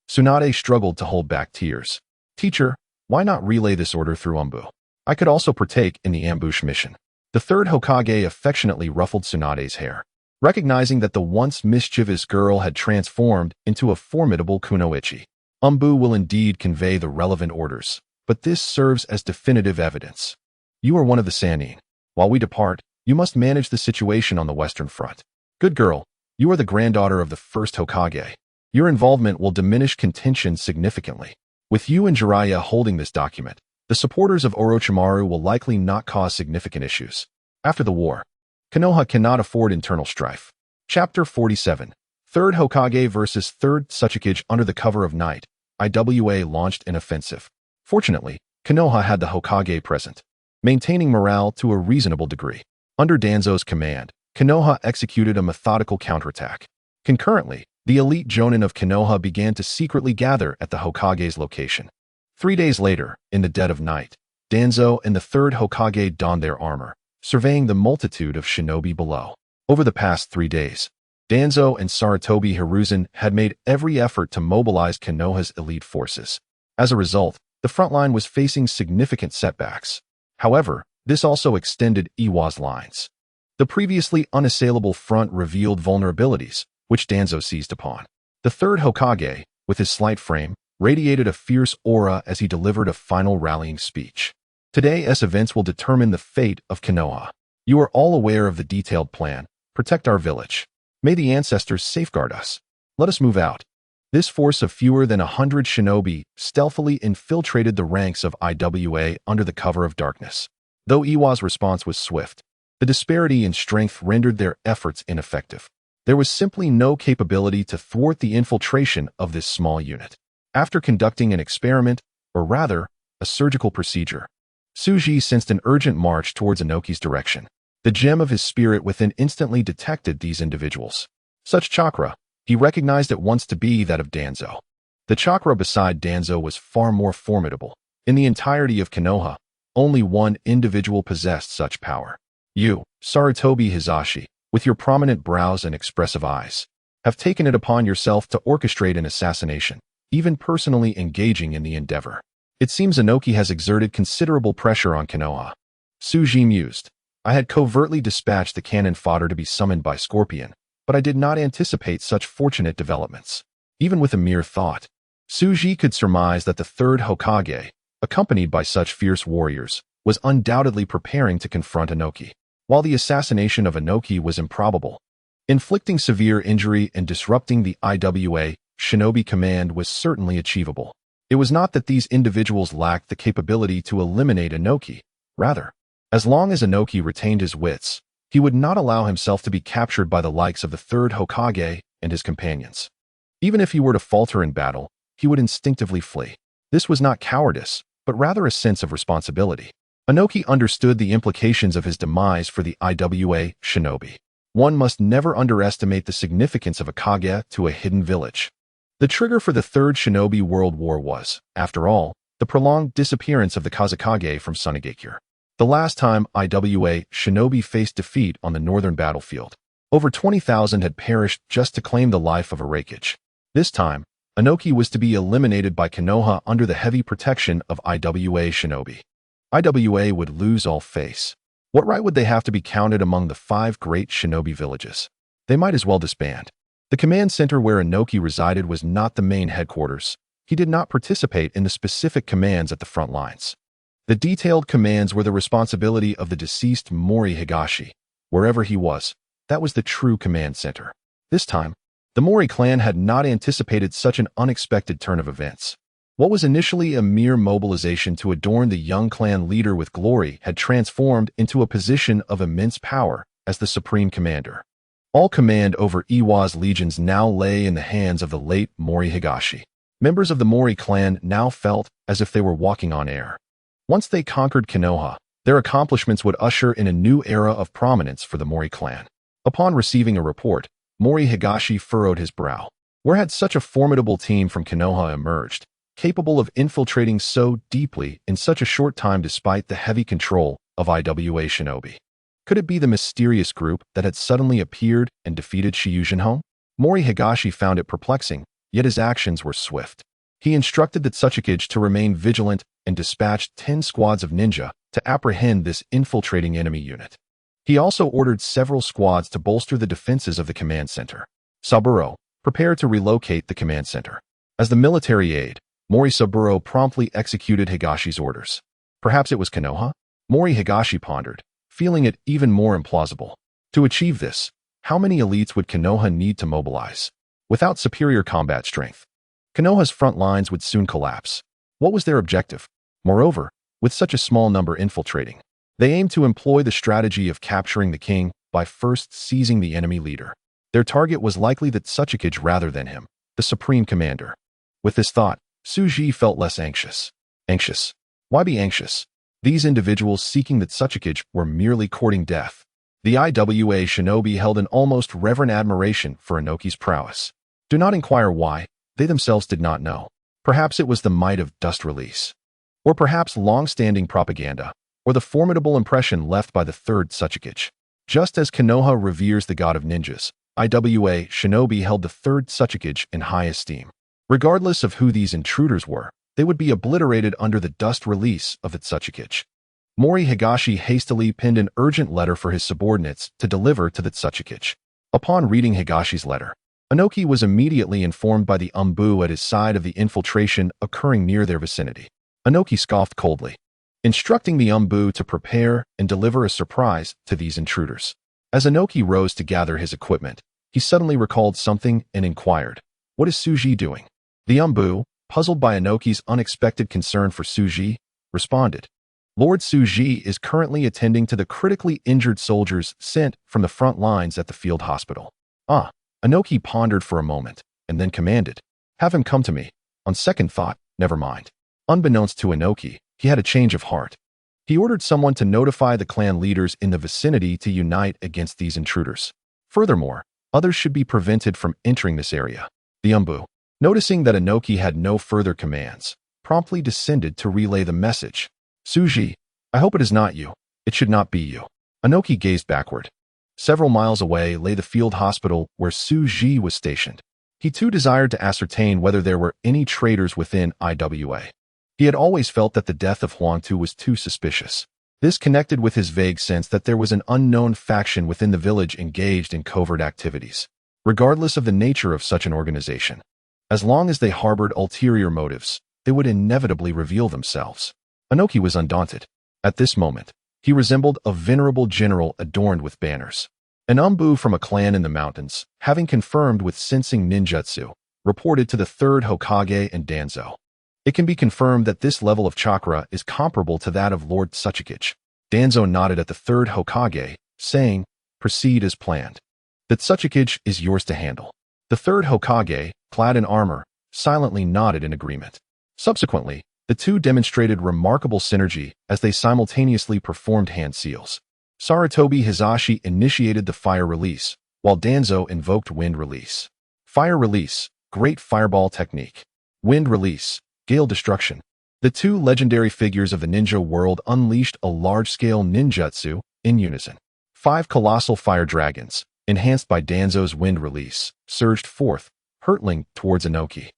Tsunade struggled to hold back tears. "Teacher, why not relay this order through Umbu? I could also partake in the ambush mission." The third Hokage affectionately ruffled Tsunade's hair. Recognizing that the once mischievous girl had transformed into a formidable kunoichi, Umbu will indeed convey the relevant orders, but this serves as definitive evidence. You are one of the Sannin. While we depart, you must manage the situation on the Western Front. Good girl, you are the granddaughter of the first Hokage. Your involvement will diminish contention significantly. With you and Jiraiya holding this document, the supporters of Orochimaru will likely not cause significant issues. After the war, Konoha cannot afford internal strife. Chapter 47. Third Hokage vs. Third Tsuchikage. Under the cover of night, IWA launched an offensive. Fortunately, Konoha had the Hokage present, maintaining morale to a reasonable degree. Under Danzo's command, Konoha executed a methodical counterattack. Concurrently, the elite Jonin of Konoha began to secretly gather at the Hokage's location. 3 days later, in the dead of night, Danzo and the third Hokage donned their armor, surveying the multitude of shinobi below. Over the past 3 days, Danzo and Sarutobi Hiruzen had made every effort to mobilize Konoha's elite forces. As a result, the front line was facing significant setbacks. However, this also extended Iwa's lines. The previously unassailable front revealed vulnerabilities, which Danzo seized upon. The third Hokage, with his slight frame, radiated a fierce aura as he delivered a final rallying speech. Today's events will determine the fate of Konoha. You are all aware of the detailed plan. Protect our village. May the ancestors safeguard us. Let us move out. This force of fewer than 100 shinobi stealthily infiltrated the ranks of IWA under the cover of darkness. Though Iwa's response was swift, the disparity in strength rendered their efforts ineffective. There was simply no capability to thwart the infiltration of this small unit. After conducting an experiment, or rather, a surgical procedure, Tsuji sensed an urgent march towards Inoki's direction. The gem of his spirit within instantly detected these individuals. Such chakra, he recognized at once to be that of Danzo. The chakra beside Danzo was far more formidable. In the entirety of Konoha, only one individual possessed such power. You, Sarutobi Hizashi, with your prominent brows and expressive eyes, have taken it upon yourself to orchestrate an assassination, even personally engaging in the endeavor. It seems Inoki has exerted considerable pressure on Konoha. Tsuji mused. I had covertly dispatched the cannon fodder to be summoned by Scorpion, but I did not anticipate such fortunate developments. Even with a mere thought, Tsuji could surmise that the third Hokage, accompanied by such fierce warriors, was undoubtedly preparing to confront Inoki. While the assassination of Inoki was improbable, inflicting severe injury and disrupting the IWA Shinobi Command was certainly achievable. It was not that these individuals lacked the capability to eliminate Inoki. Rather, as long as Inoki retained his wits, he would not allow himself to be captured by the likes of the third Hokage and his companions. Even if he were to falter in battle, he would instinctively flee. This was not cowardice, but rather a sense of responsibility. Inoki understood the implications of his demise for the IWA Shinobi. One must never underestimate the significance of a Kage to a hidden village. The trigger for the Third Shinobi World War was, after all, the prolonged disappearance of the Kazekage from Sunigakure. The last time IWA Shinobi faced defeat on the northern battlefield, over 20,000 had perished just to claim the life of Arakage. This time, Inoki was to be eliminated by Konoha under the heavy protection of IWA Shinobi. IWA would lose all face. What right would they have to be counted among the 5 great shinobi villages? They might as well disband. The command center where Inoki resided was not the main headquarters. He did not participate in the specific commands at the front lines. The detailed commands were the responsibility of the deceased Mori Higashi. Wherever he was, that was the true command center. This time, the Mori clan had not anticipated such an unexpected turn of events. What was initially a mere mobilization to adorn the young clan leader with glory had transformed into a position of immense power as the supreme commander. All command over Iwa's legions now lay in the hands of the late Mori Higashi. Members of the Mori clan now felt as if they were walking on air. Once they conquered Konoha, their accomplishments would usher in a new era of prominence for the Mori clan. Upon receiving a report, Mori Higashi furrowed his brow. Where had such a formidable team from Konoha emerged, capable of infiltrating so deeply in such a short time despite the heavy control of IWA shinobi? Could it be the mysterious group that had suddenly appeared and defeated Shiyujinho? Mori Higashi found it perplexing, yet his actions were swift. He instructed the Otsutsuki to remain vigilant and dispatched 10 squads of ninja to apprehend this infiltrating enemy unit. He also ordered several squads to bolster the defenses of the command center. Saburo, prepare to relocate the command center. As the military aide, Mori Saburo promptly executed Higashi's orders. Perhaps it was Konoha? Mori Higashi pondered, feeling it even more implausible. To achieve this, how many elites would Konoha need to mobilize? Without superior combat strength, Konoha's front lines would soon collapse. What was their objective? Moreover, with such a small number infiltrating, they aimed to employ the strategy of capturing the king by first seizing the enemy leader. Their target was likely the Otsutsuki rather than him, the supreme commander. With this thought, Suji felt less anxious. Anxious? Why be anxious? These individuals seeking the Otsutsuki were merely courting death. The IWA shinobi held an almost reverent admiration for Inoki's prowess. Do not inquire why, they themselves did not know. Perhaps it was the might of dust release. Or perhaps long-standing propaganda, or the formidable impression left by the third Otsutsuki. Just as Konoha reveres the god of ninjas, IWA shinobi held the third Otsutsuki in high esteem. Regardless of who these intruders were, they would be obliterated under the dust release of the Otsutsuki. Mori Higashi hastily penned an urgent letter for his subordinates to deliver to the Otsutsuki. Upon reading Higashi's letter, Inoki was immediately informed by the Umbu at his side of the infiltration occurring near their vicinity. Inoki scoffed coldly, instructing the Umbu to prepare and deliver a surprise to these intruders. As Inoki rose to gather his equipment, he suddenly recalled something and inquired, "What is Suji doing?" The Umbu, puzzled by Inoki's unexpected concern for Suji, responded, "Lord Suji is currently attending to the critically injured soldiers sent from the front lines at the field hospital." Ah, Inoki pondered for a moment, and then commanded, "Have him come to me." On second thought, never mind. Unbeknownst to Inoki, he had a change of heart. He ordered someone to notify the clan leaders in the vicinity to unite against these intruders. Furthermore, others should be prevented from entering this area. The Umbu, noticing that Inoki had no further commands, promptly descended to relay the message. "Suji, I hope it is not you. It should not be you." Inoki gazed backward. Several miles away lay the field hospital where Suji was stationed. He too desired to ascertain whether there were any traitors within IWA. He had always felt that the death of Huangtu was too suspicious. This connected with his vague sense that there was an unknown faction within the village engaged in covert activities, regardless of the nature of such an organization. As long as they harbored ulterior motives, they would inevitably reveal themselves. Inoki was undaunted. At this moment, he resembled a venerable general adorned with banners. An Umbu from a clan in the mountains, having confirmed with sensing ninjutsu, reported to the third Hokage and Danzo. It can be confirmed that this level of chakra is comparable to that of Lord Otsutsuki. Danzo nodded at the third Hokage, saying, "Proceed as planned. The Otsutsuki is yours to handle." The third Hokage, clad in armor, silently nodded in agreement. Subsequently, the two demonstrated remarkable synergy as they simultaneously performed hand seals. Sarutobi Hizashi initiated the fire release, while Danzo invoked wind release. Fire release, great fireball technique. Wind release, gale destruction. The two legendary figures of the ninja world unleashed a large-scale ninjutsu in unison. 5 colossal fire dragons, enhanced by Danzo's wind release, surged forth, hurtling towards Inoki,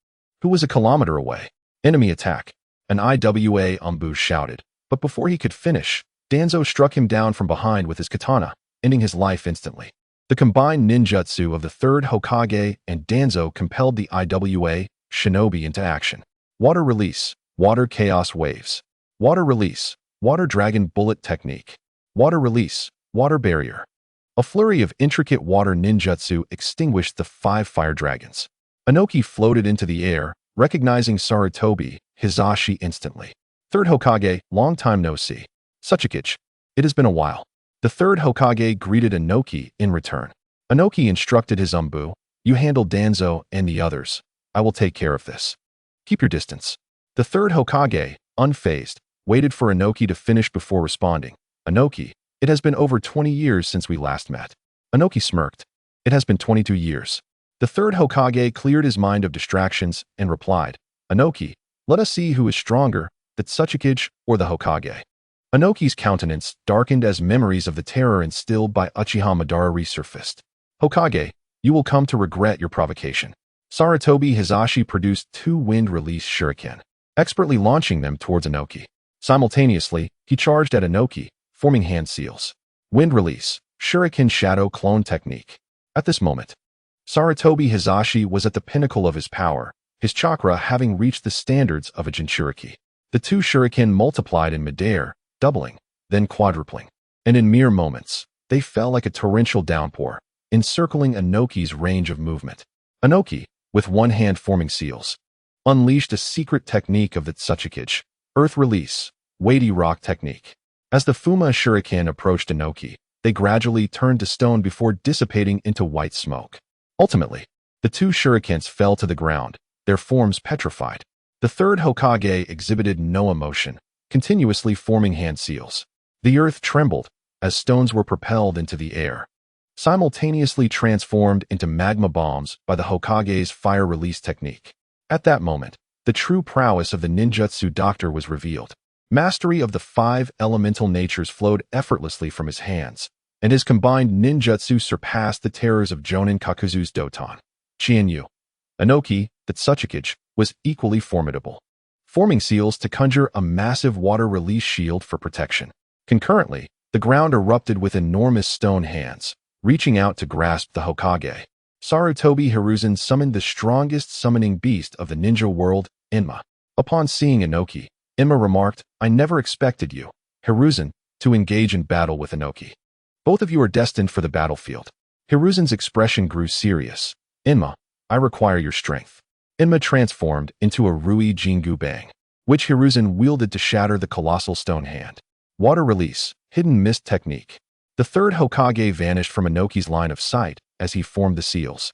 who was a kilometer away. "Enemy attack," an IWA Umbu shouted, but before he could finish, Danzo struck him down from behind with his katana, ending his life instantly. The combined ninjutsu of the third Hokage and Danzo compelled the IWA shinobi into action. Water release, water chaos waves. Water release, water dragon bullet technique. Water release, water barrier. A flurry of intricate water ninjutsu extinguished the 5 fire dragons. Inoki floated into the air, recognizing Sarutobi Hizashi instantly. "Third Hokage, long time no see. Otsutsuki, it has been a while." The third Hokage greeted Inoki in return. Inoki instructed his Umbu, "You handle Danzo and the others. I will take care of this. Keep your distance." The third Hokage, unfazed, waited for Inoki to finish before responding. "Inoki, it has been over 20 years since we last met." Inoki smirked. "It has been 22 years. The third Hokage cleared his mind of distractions and replied, "Inoki, let us see who is stronger, the Otsutsuki or the Hokage." Inoki's countenance darkened as memories of the terror instilled by Uchiha Madara resurfaced. "Hokage, you will come to regret your provocation." Sarutobi Hisashi produced 2 wind-release shuriken, expertly launching them towards Inoki. Simultaneously, he charged at Inoki, forming hand seals. Wind release, shuriken shadow clone technique. At this moment, Sarutobi Hisashi was at the pinnacle of his power, his chakra having reached the standards of a Jinchuriki. The 2 shuriken multiplied in midair, doubling, then quadrupling, and in mere moments, they fell like a torrential downpour, encircling Inoki's range of movement. Inoki, with one hand forming seals, unleashed a secret technique of the Otsutsuki, earth release, weighty rock technique. As the Fuma shuriken approached Inoki, they gradually turned to stone before dissipating into white smoke. Ultimately, the 2 shurikens fell to the ground, their forms petrified. The third Hokage exhibited no emotion, continuously forming hand seals. The earth trembled as stones were propelled into the air, simultaneously transformed into magma bombs by the Hokage's fire release technique. At that moment, the true prowess of the ninjutsu doctor was revealed. Mastery of the 5 elemental natures flowed effortlessly from his hands, and his combined ninjutsu surpassed the terrors of Jonin Kakuzu's Doton. Qianyu. Inoki, the Otsutsuki, was equally formidable, forming seals to conjure a massive water release shield for protection. Concurrently, the ground erupted with enormous stone hands, reaching out to grasp the Hokage. Sarutobi Hiruzen summoned the strongest summoning beast of the ninja world, Inma. Upon seeing Inoki, Inma remarked, "I never expected you, Hiruzen, to engage in battle with Inoki. Both of you are destined for the battlefield." Hiruzen's expression grew serious. "Inma, I require your strength." Inma transformed into a Rui Jingu Bang, which Hiruzen wielded to shatter the colossal stone hand. Water release, hidden mist technique. The third Hokage vanished from Inoki's line of sight as he formed the seals.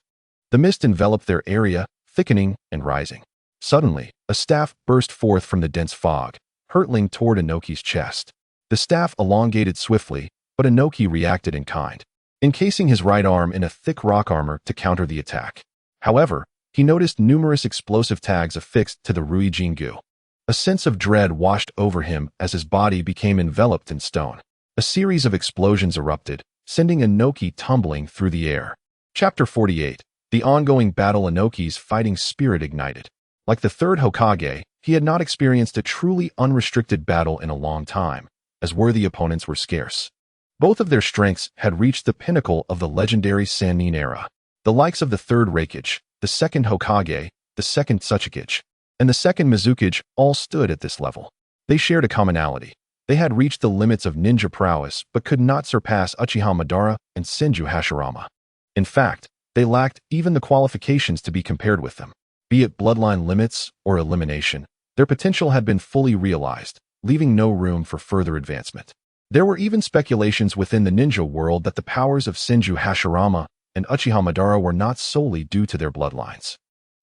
The mist enveloped their area, thickening and rising. Suddenly, a staff burst forth from the dense fog, hurtling toward Inoki's chest. The staff elongated swiftly, but Inoki reacted in kind, encasing his right arm in a thick rock armor to counter the attack. However, he noticed numerous explosive tags affixed to the Rui Jingu. A sense of dread washed over him as his body became enveloped in stone. A series of explosions erupted, sending Inoki tumbling through the air. Chapter 48. The ongoing battle. Inoki's fighting spirit ignited. Like the third Hokage, he had not experienced a truly unrestricted battle in a long time, as worthy opponents were scarce. Both of their strengths had reached the pinnacle of the legendary Sannin era. The likes of the third Raikage, the second Hokage, the second Otsutsuki, and the second Mizuki all stood at this level. They shared a commonality. They had reached the limits of ninja prowess but could not surpass Uchiha Madara and Senju Hashirama. In fact, they lacked even the qualifications to be compared with them. Be it bloodline limits or elimination, their potential had been fully realized, leaving no room for further advancement. There were even speculations within the ninja world that the powers of Senju Hashirama and Uchiha Madara were not solely due to their bloodlines,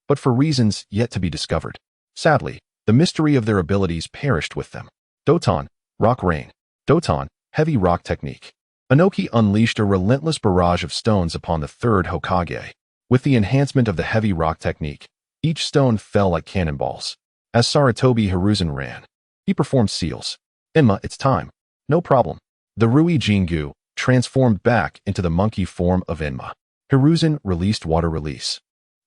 but for reasons yet to be discovered. Sadly, the mystery of their abilities perished with them. Doton, rock rain. Doton, heavy rock technique. Inoki unleashed a relentless barrage of stones upon the third Hokage. With the enhancement of the heavy rock technique, each stone fell like cannonballs. As Sarutobi Hiruzen ran, he performed seals. "Inma, it's time." "No problem." The Rui Jingu transformed back into the monkey form of Inma. Hiruzen released water release,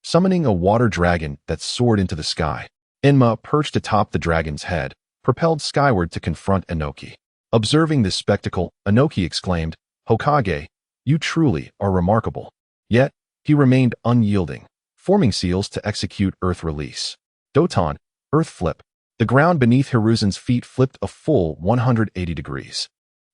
summoning a water dragon that soared into the sky. Inma perched atop the dragon's head, propelled skyward to confront Inoki. Observing this spectacle, Inoki exclaimed, "Hokage, you truly are remarkable." Yet, he remained unyielding, forming seals to execute earth release. Doton, earth flip. The ground beneath Hiruzen's feet flipped a full 180 degrees.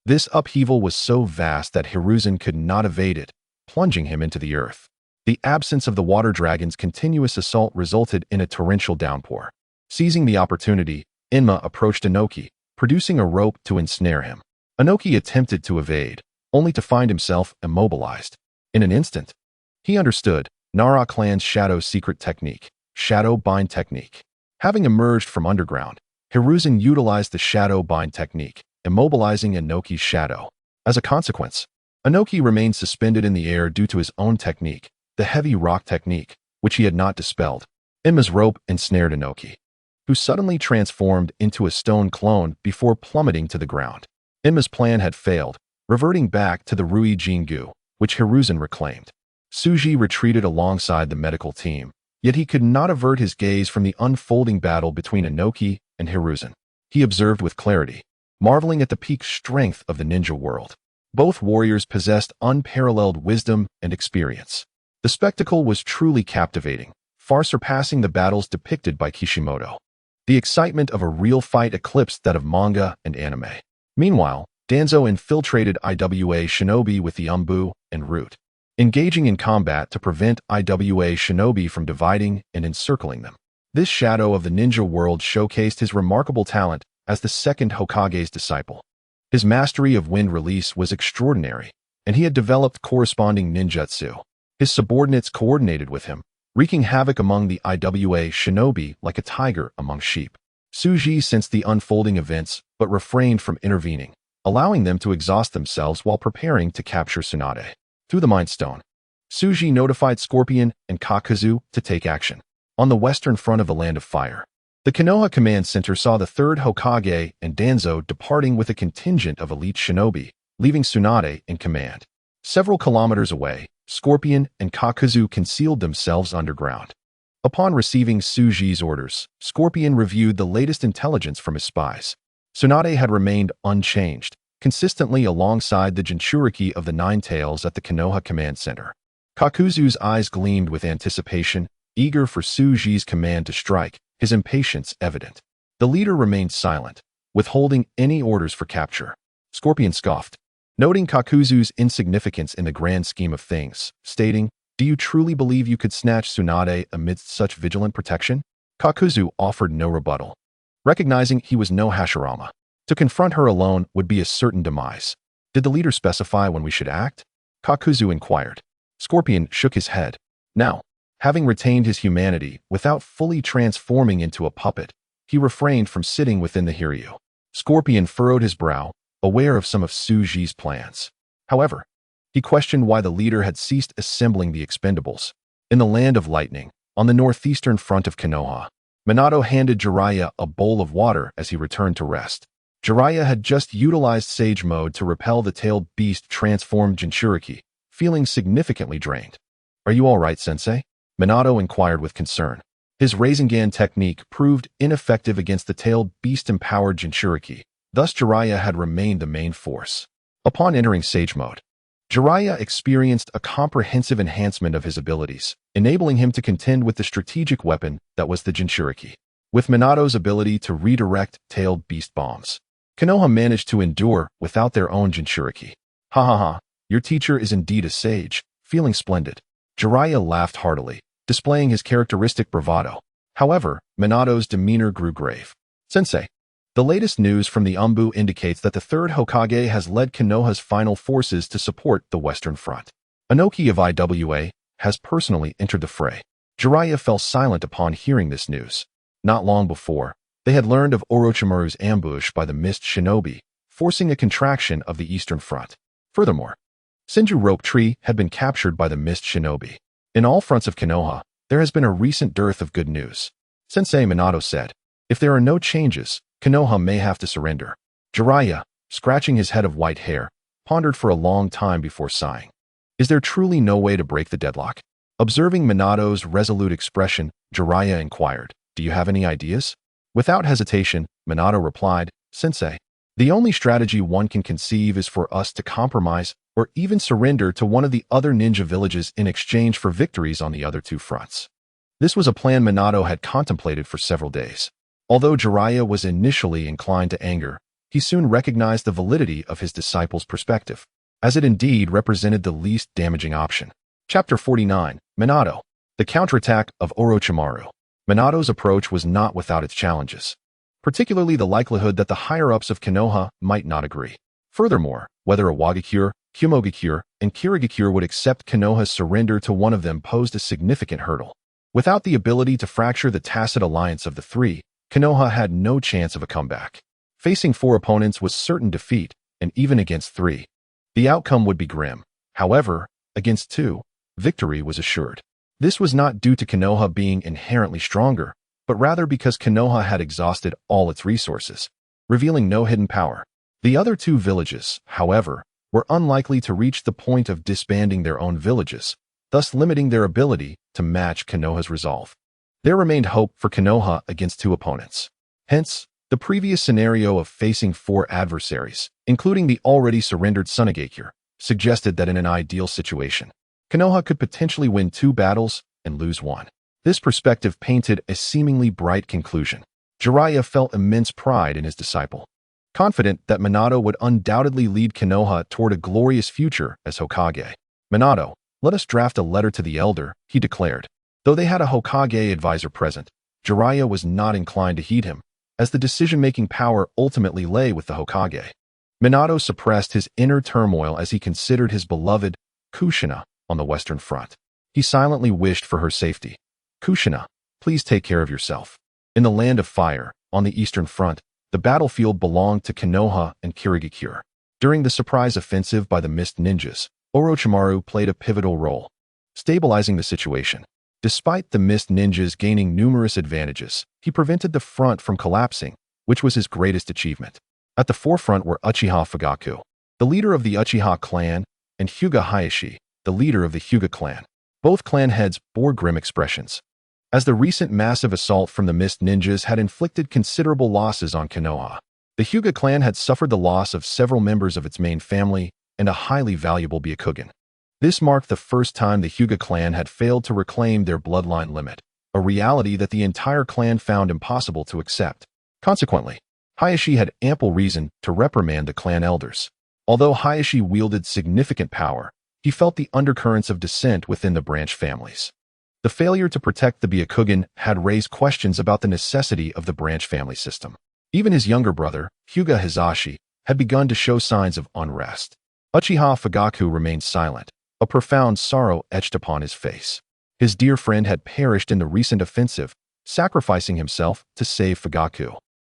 This upheaval was so vast that Hiruzen could not evade it, plunging him into the earth. The absence of the water dragon's continuous assault resulted in a torrential downpour. Seizing the opportunity, Inma approached Inoki, producing a rope to ensnare him. Inoki attempted to evade, only to find himself immobilized. In an instant, he understood Nara clan's shadow secret technique, shadow bind technique. Having emerged from underground, Hiruzen utilized the shadow bind technique, immobilizing Inoki's shadow. As a consequence, Inoki remained suspended in the air due to his own technique, the heavy rock technique, which he had not dispelled. Emma's rope ensnared Inoki, who suddenly transformed into a stone clone before plummeting to the ground. Emma's plan had failed, reverting back to the Rui Jingu, which Hiruzen reclaimed. Suji retreated alongside the medical team, yet he could not avert his gaze from the unfolding battle between Inoki and Hiruzen. He observed with clarity, marveling at the peak strength of the ninja world. Both warriors possessed unparalleled wisdom and experience. The spectacle was truly captivating, far surpassing the battles depicted by Kishimoto. The excitement of a real fight eclipsed that of manga and anime. Meanwhile, Danzo infiltrated IWA Shinobi with the Umbu and Root, engaging in combat to prevent IWA Shinobi from dividing and encircling them. This shadow of the ninja world showcased his remarkable talent as the second Hokage's disciple. His mastery of wind release was extraordinary, and he had developed corresponding ninjutsu. His subordinates coordinated with him, wreaking havoc among the IWA Shinobi like a tiger among sheep. Suji sensed the unfolding events but refrained from intervening, allowing them to exhaust themselves while preparing to capture Tsunade. Through the Mind Stone, Suji notified Scorpion and Kakuzu to take action. On the western front of the Land of Fire, the Konoha Command Center saw the third Hokage and Danzo departing with a contingent of elite shinobi, leaving Tsunade in command. Several kilometers away, Scorpion and Kakuzu concealed themselves underground. Upon receiving Suji's orders, Scorpion reviewed the latest intelligence from his spies. Tsunade had remained unchanged, consistently alongside the Jinchuriki of the Nine Tails at the Konoha Command Center. Kakuzu's eyes gleamed with anticipation, eager for Suji's command to strike, his impatience evident. The leader remained silent, withholding any orders for capture. Scorpion scoffed, noting Kakuzu's insignificance in the grand scheme of things, stating, "Do you truly believe you could snatch Tsunade amidst such vigilant protection?" Kakuzu offered no rebuttal, recognizing he was no Hashirama. To confront her alone would be a certain demise. "Did the leader specify when we should act?" Kakuzu inquired. Scorpion shook his head. Now, having retained his humanity without fully transforming into a puppet, he refrained from sitting within the Hiryu. Scorpion furrowed his brow, aware of some of Suji's plans. However, he questioned why the leader had ceased assembling the expendables. In the Land of Lightning, on the northeastern front of Konoha, Minato handed Jiraiya a bowl of water as he returned to rest. Jiraiya had just utilized Sage Mode to repel the tailed beast transformed Jinchuriki, feeling significantly drained. "Are you all right, Sensei?" Minato inquired with concern. His Rasengan technique proved ineffective against the tailed beast-empowered Jinchuriki, thus Jiraiya had remained the main force. Upon entering Sage Mode, Jiraiya experienced a comprehensive enhancement of his abilities, enabling him to contend with the strategic weapon that was the Jinchuriki. With Minato's ability to redirect tailed beast bombs, Konoha managed to endure without their own Jinchuriki. "Ha ha ha, your teacher is indeed a sage, feeling splendid." Jiraiya laughed heartily, displaying his characteristic bravado. However, Minato's demeanor grew grave. "Sensei, the latest news from the Umbu indicates that the third Hokage has led Konoha's final forces to support the Western Front. Inoki of IWA has personally entered the fray." Jiraiya fell silent upon hearing this news. Not long before, they had learned of Orochimaru's ambush by the Mist Shinobi, forcing a contraction of the Eastern Front. Furthermore, Senju Rope Tree had been captured by the Mist Shinobi. In all fronts of Konoha, there has been a recent dearth of good news. Sensei Minato said, "If there are no changes, Konoha may have to surrender." Jiraiya, scratching his head of white hair, pondered for a long time before sighing. Is there truly no way to break the deadlock? Observing Minato's resolute expression, Jiraiya inquired, "Do you have any ideas?" Without hesitation, Minato replied, "Sensei, the only strategy one can conceive is for us to compromise or even surrender to one of the other ninja villages in exchange for victories on the other two fronts." This was a plan Minato had contemplated for several days. Although Jiraiya was initially inclined to anger, he soon recognized the validity of his disciple's perspective, as it indeed represented the least damaging option. Chapter 49, Minato. The counterattack of Orochimaru. Minato's approach was not without its challenges, particularly the likelihood that the higher-ups of Konoha might not agree. Furthermore, whether a Wagakure, Kumogakure, and Kirigakure would accept Konoha's surrender to one of them posed a significant hurdle. Without the ability to fracture the tacit alliance of the three, Konoha had no chance of a comeback. Facing 4 opponents was certain defeat, and even against 3, the outcome would be grim. However, against 2, victory was assured. This was not due to Konoha being inherently stronger, but rather because Konoha had exhausted all its resources, revealing no hidden power. The other 2 villages, however, were unlikely to reach the point of disbanding their own villages, thus limiting their ability to match Konoha's resolve. There remained hope for Konoha against 2 opponents. Hence, the previous scenario of facing 4 adversaries, including the already surrendered Tsunegakure, suggested that in an ideal situation, Konoha could potentially win 2 battles and lose 1. This perspective painted a seemingly bright conclusion. Jiraiya felt immense pride in his disciple. Confident that Minato would undoubtedly lead Konoha toward a glorious future as Hokage. "Minato, let us draft a letter to the elder," he declared. Though they had a Hokage advisor present, Jiraiya was not inclined to heed him, as the decision-making power ultimately lay with the Hokage. Minato suppressed his inner turmoil as he considered his beloved Kushina on the Western Front. He silently wished for her safety. "Kushina, please take care of yourself." In the Land of Fire, on the Eastern Front, the battlefield belonged to Konoha and Kirigakure. During the surprise offensive by the Mist Ninjas, Orochimaru played a pivotal role, stabilizing the situation. Despite the Mist Ninjas gaining numerous advantages, he prevented the front from collapsing, which was his greatest achievement. At the forefront were Uchiha Fugaku, the leader of the Uchiha clan, and Hyuga Hayashi, the leader of the Hyuga clan. Both clan heads bore grim expressions, as the recent massive assault from the Mist Ninjas had inflicted considerable losses on Konoha. The Hyuga clan had suffered the loss of several members of its main family and a highly valuable Byakugan. This marked the first time the Hyuga clan had failed to reclaim their bloodline limit, a reality that the entire clan found impossible to accept. Consequently, Hayashi had ample reason to reprimand the clan elders. Although Hayashi wielded significant power, he felt the undercurrents of dissent within the branch families. The failure to protect the Byakugan had raised questions about the necessity of the branch family system. Even his younger brother, Hyuga Hizashi, had begun to show signs of unrest. Uchiha Fugaku remained silent, a profound sorrow etched upon his face. His dear friend had perished in the recent offensive, sacrificing himself to save Fugaku.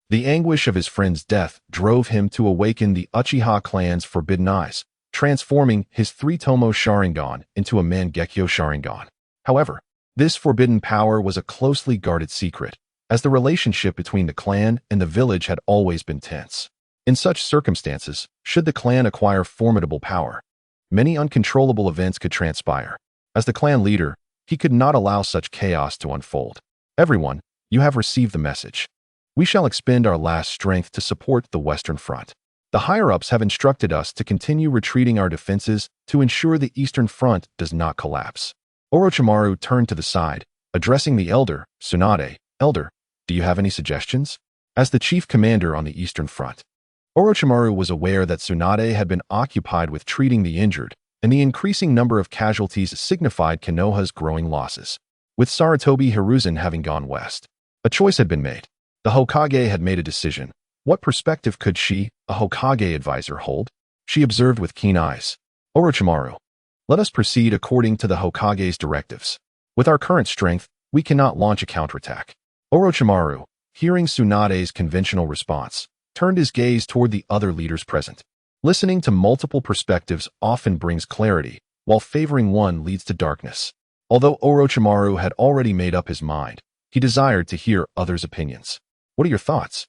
The anguish of his friend's death drove him to awaken the Uchiha clan's forbidden eyes, transforming his 3-tomo Sharingan into a Mangekyo Sharingan. However, this forbidden power was a closely guarded secret, as the relationship between the clan and the village had always been tense. In such circumstances, should the clan acquire formidable power, many uncontrollable events could transpire. As the clan leader, he could not allow such chaos to unfold. "Everyone, you have received the message. We shall expend our last strength to support the Western Front. The higher-ups have instructed us to continue retreating our defenses to ensure the Eastern Front does not collapse." Orochimaru turned to the side, addressing the elder, Tsunade. "Elder, do you have any suggestions?" As the chief commander on the Eastern Front, Orochimaru was aware that Tsunade had been occupied with treating the injured, and the increasing number of casualties signified Konoha's growing losses. With Sarutobi Hiruzen having gone west, a choice had been made. The Hokage had made a decision. What perspective could she, a Hokage advisor, hold? She observed with keen eyes. "Orochimaru, let us proceed according to the Hokage's directives. With our current strength, we cannot launch a counterattack." Orochimaru, hearing Tsunade's conventional response, turned his gaze toward the other leaders present. Listening to multiple perspectives often brings clarity, while favoring one leads to darkness. Although Orochimaru had already made up his mind, he desired to hear others' opinions. "What are your thoughts?"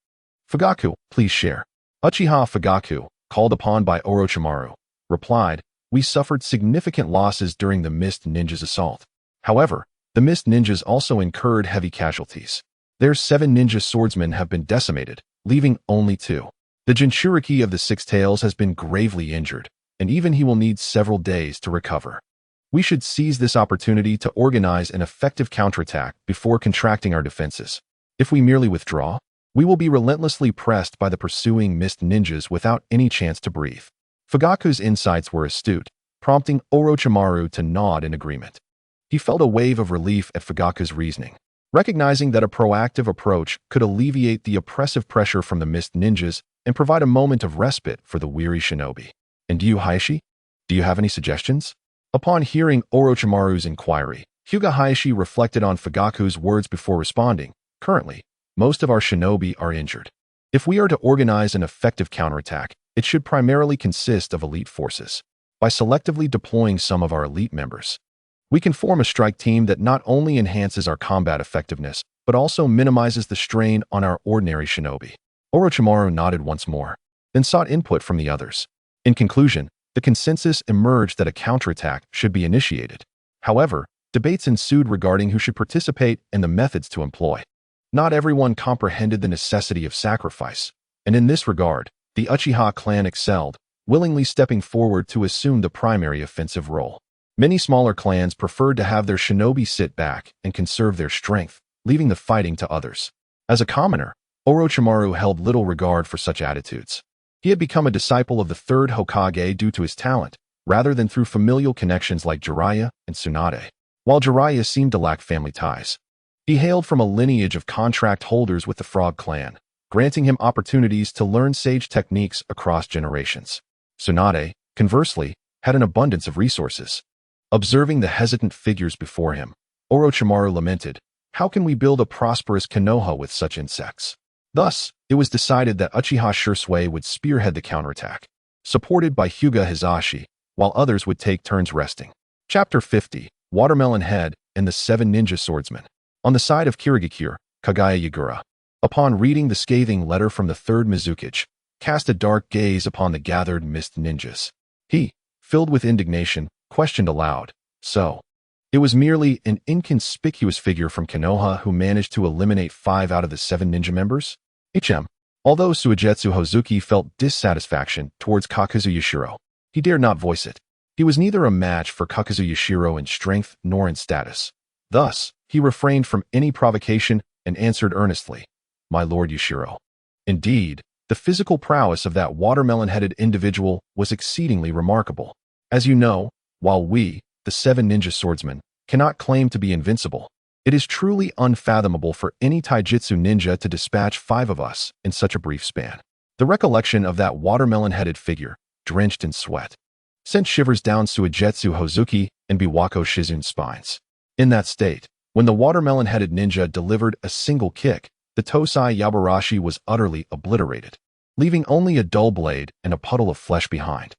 "Fugaku, please share." Uchiha Fugaku, called upon by Orochimaru, replied, "We suffered significant losses during the Mist Ninjas' assault. However, the Mist Ninjas also incurred heavy casualties. Their 7 ninja swordsmen have been decimated, leaving only 2. The Jinchuriki of the Six Tails has been gravely injured, and even he will need several days to recover. We should seize this opportunity to organize an effective counterattack before contracting our defenses. If we merely withdraw, we will be relentlessly pressed by the pursuing Mist Ninjas without any chance to breathe." Fugaku's insights were astute, prompting Orochimaru to nod in agreement. He felt a wave of relief at Fugaku's reasoning, recognizing that a proactive approach could alleviate the oppressive pressure from the Mist Ninjas and provide a moment of respite for the weary shinobi. "And you, Hayashi?" Do you have any suggestions? Upon hearing Orochimaru's inquiry, Hyuga Hayashi reflected on Fugaku's words before responding. Currently, most of our shinobi are injured. If we are to organize an effective counterattack, it should primarily consist of elite forces. By selectively deploying some of our elite members, we can form a strike team that not only enhances our combat effectiveness, but also minimizes the strain on our ordinary shinobi. Orochimaru nodded once more, then sought input from the others. In conclusion, the consensus emerged that a counterattack should be initiated. However, debates ensued regarding who should participate and the methods to employ. Not everyone comprehended the necessity of sacrifice, and in this regard, the Uchiha clan excelled, willingly stepping forward to assume the primary offensive role. Many smaller clans preferred to have their shinobi sit back and conserve their strength, leaving the fighting to others. As a commoner, Orochimaru held little regard for such attitudes. He had become a disciple of the third Hokage due to his talent, rather than through familial connections like Jiraiya and Tsunade. While Jiraiya seemed to lack family ties, he hailed from a lineage of contract holders with the Frog clan, granting him opportunities to learn sage techniques across generations. Tsunade, conversely, had an abundance of resources. Observing the hesitant figures before him, Orochimaru lamented, "How can we build a prosperous Konoha with such insects?" Thus, it was decided that Uchiha Shursui would spearhead the counterattack, supported by Hyuga Hizashi, while others would take turns resting. Chapter 50, Watermelon Head and the Seven Ninja Swordsmen. On the side of Kirigakure, Kagaya Yagura, upon reading the scathing letter from the third Mizukage, cast a dark gaze upon the gathered mist ninjas. He, filled with indignation, questioned aloud, "So, it was merely an inconspicuous figure from Konoha who managed to eliminate 5 out of the 7 ninja members?" Although Suigetsu Hozuki felt dissatisfaction towards Kakuzu Yashiro, he dared not voice it. He was neither a match for Kakuzu Yashiro in strength nor in status. Thus, he refrained from any provocation and answered earnestly, "My lord Yashiro." Indeed, the physical prowess of that watermelon-headed individual was exceedingly remarkable. As you know, while we, the 7 ninja swordsmen, cannot claim to be invincible, it is truly unfathomable for any taijutsu ninja to dispatch 5 of us in such a brief span. The recollection of that watermelon-headed figure, drenched in sweat, sent shivers down Suigetsu Hozuki and Biwako Shizun's spines. In that state, when the watermelon-headed ninja delivered a single kick, the Tosai Yabarashi was utterly obliterated, leaving only a dull blade and a puddle of flesh behind.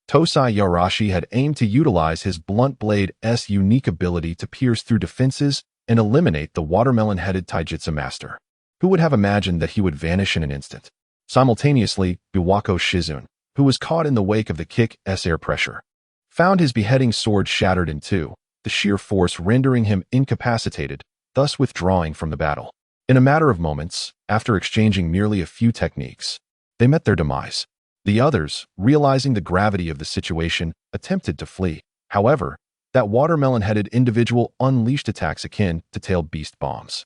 Tosai Yarashi had aimed to utilize his blunt blade's unique ability to pierce through defenses and eliminate the watermelon-headed taijutsu master. Who would have imagined that he would vanish in an instant? Simultaneously, Biwako Shizun, who was caught in the wake of the kick's air pressure, found his beheading sword shattered in 2, the sheer force rendering him incapacitated, thus withdrawing from the battle. In a matter of moments, after exchanging merely a few techniques, they met their demise. The others, realizing the gravity of the situation, attempted to flee. However, that watermelon-headed individual unleashed attacks akin to tailed beast bombs.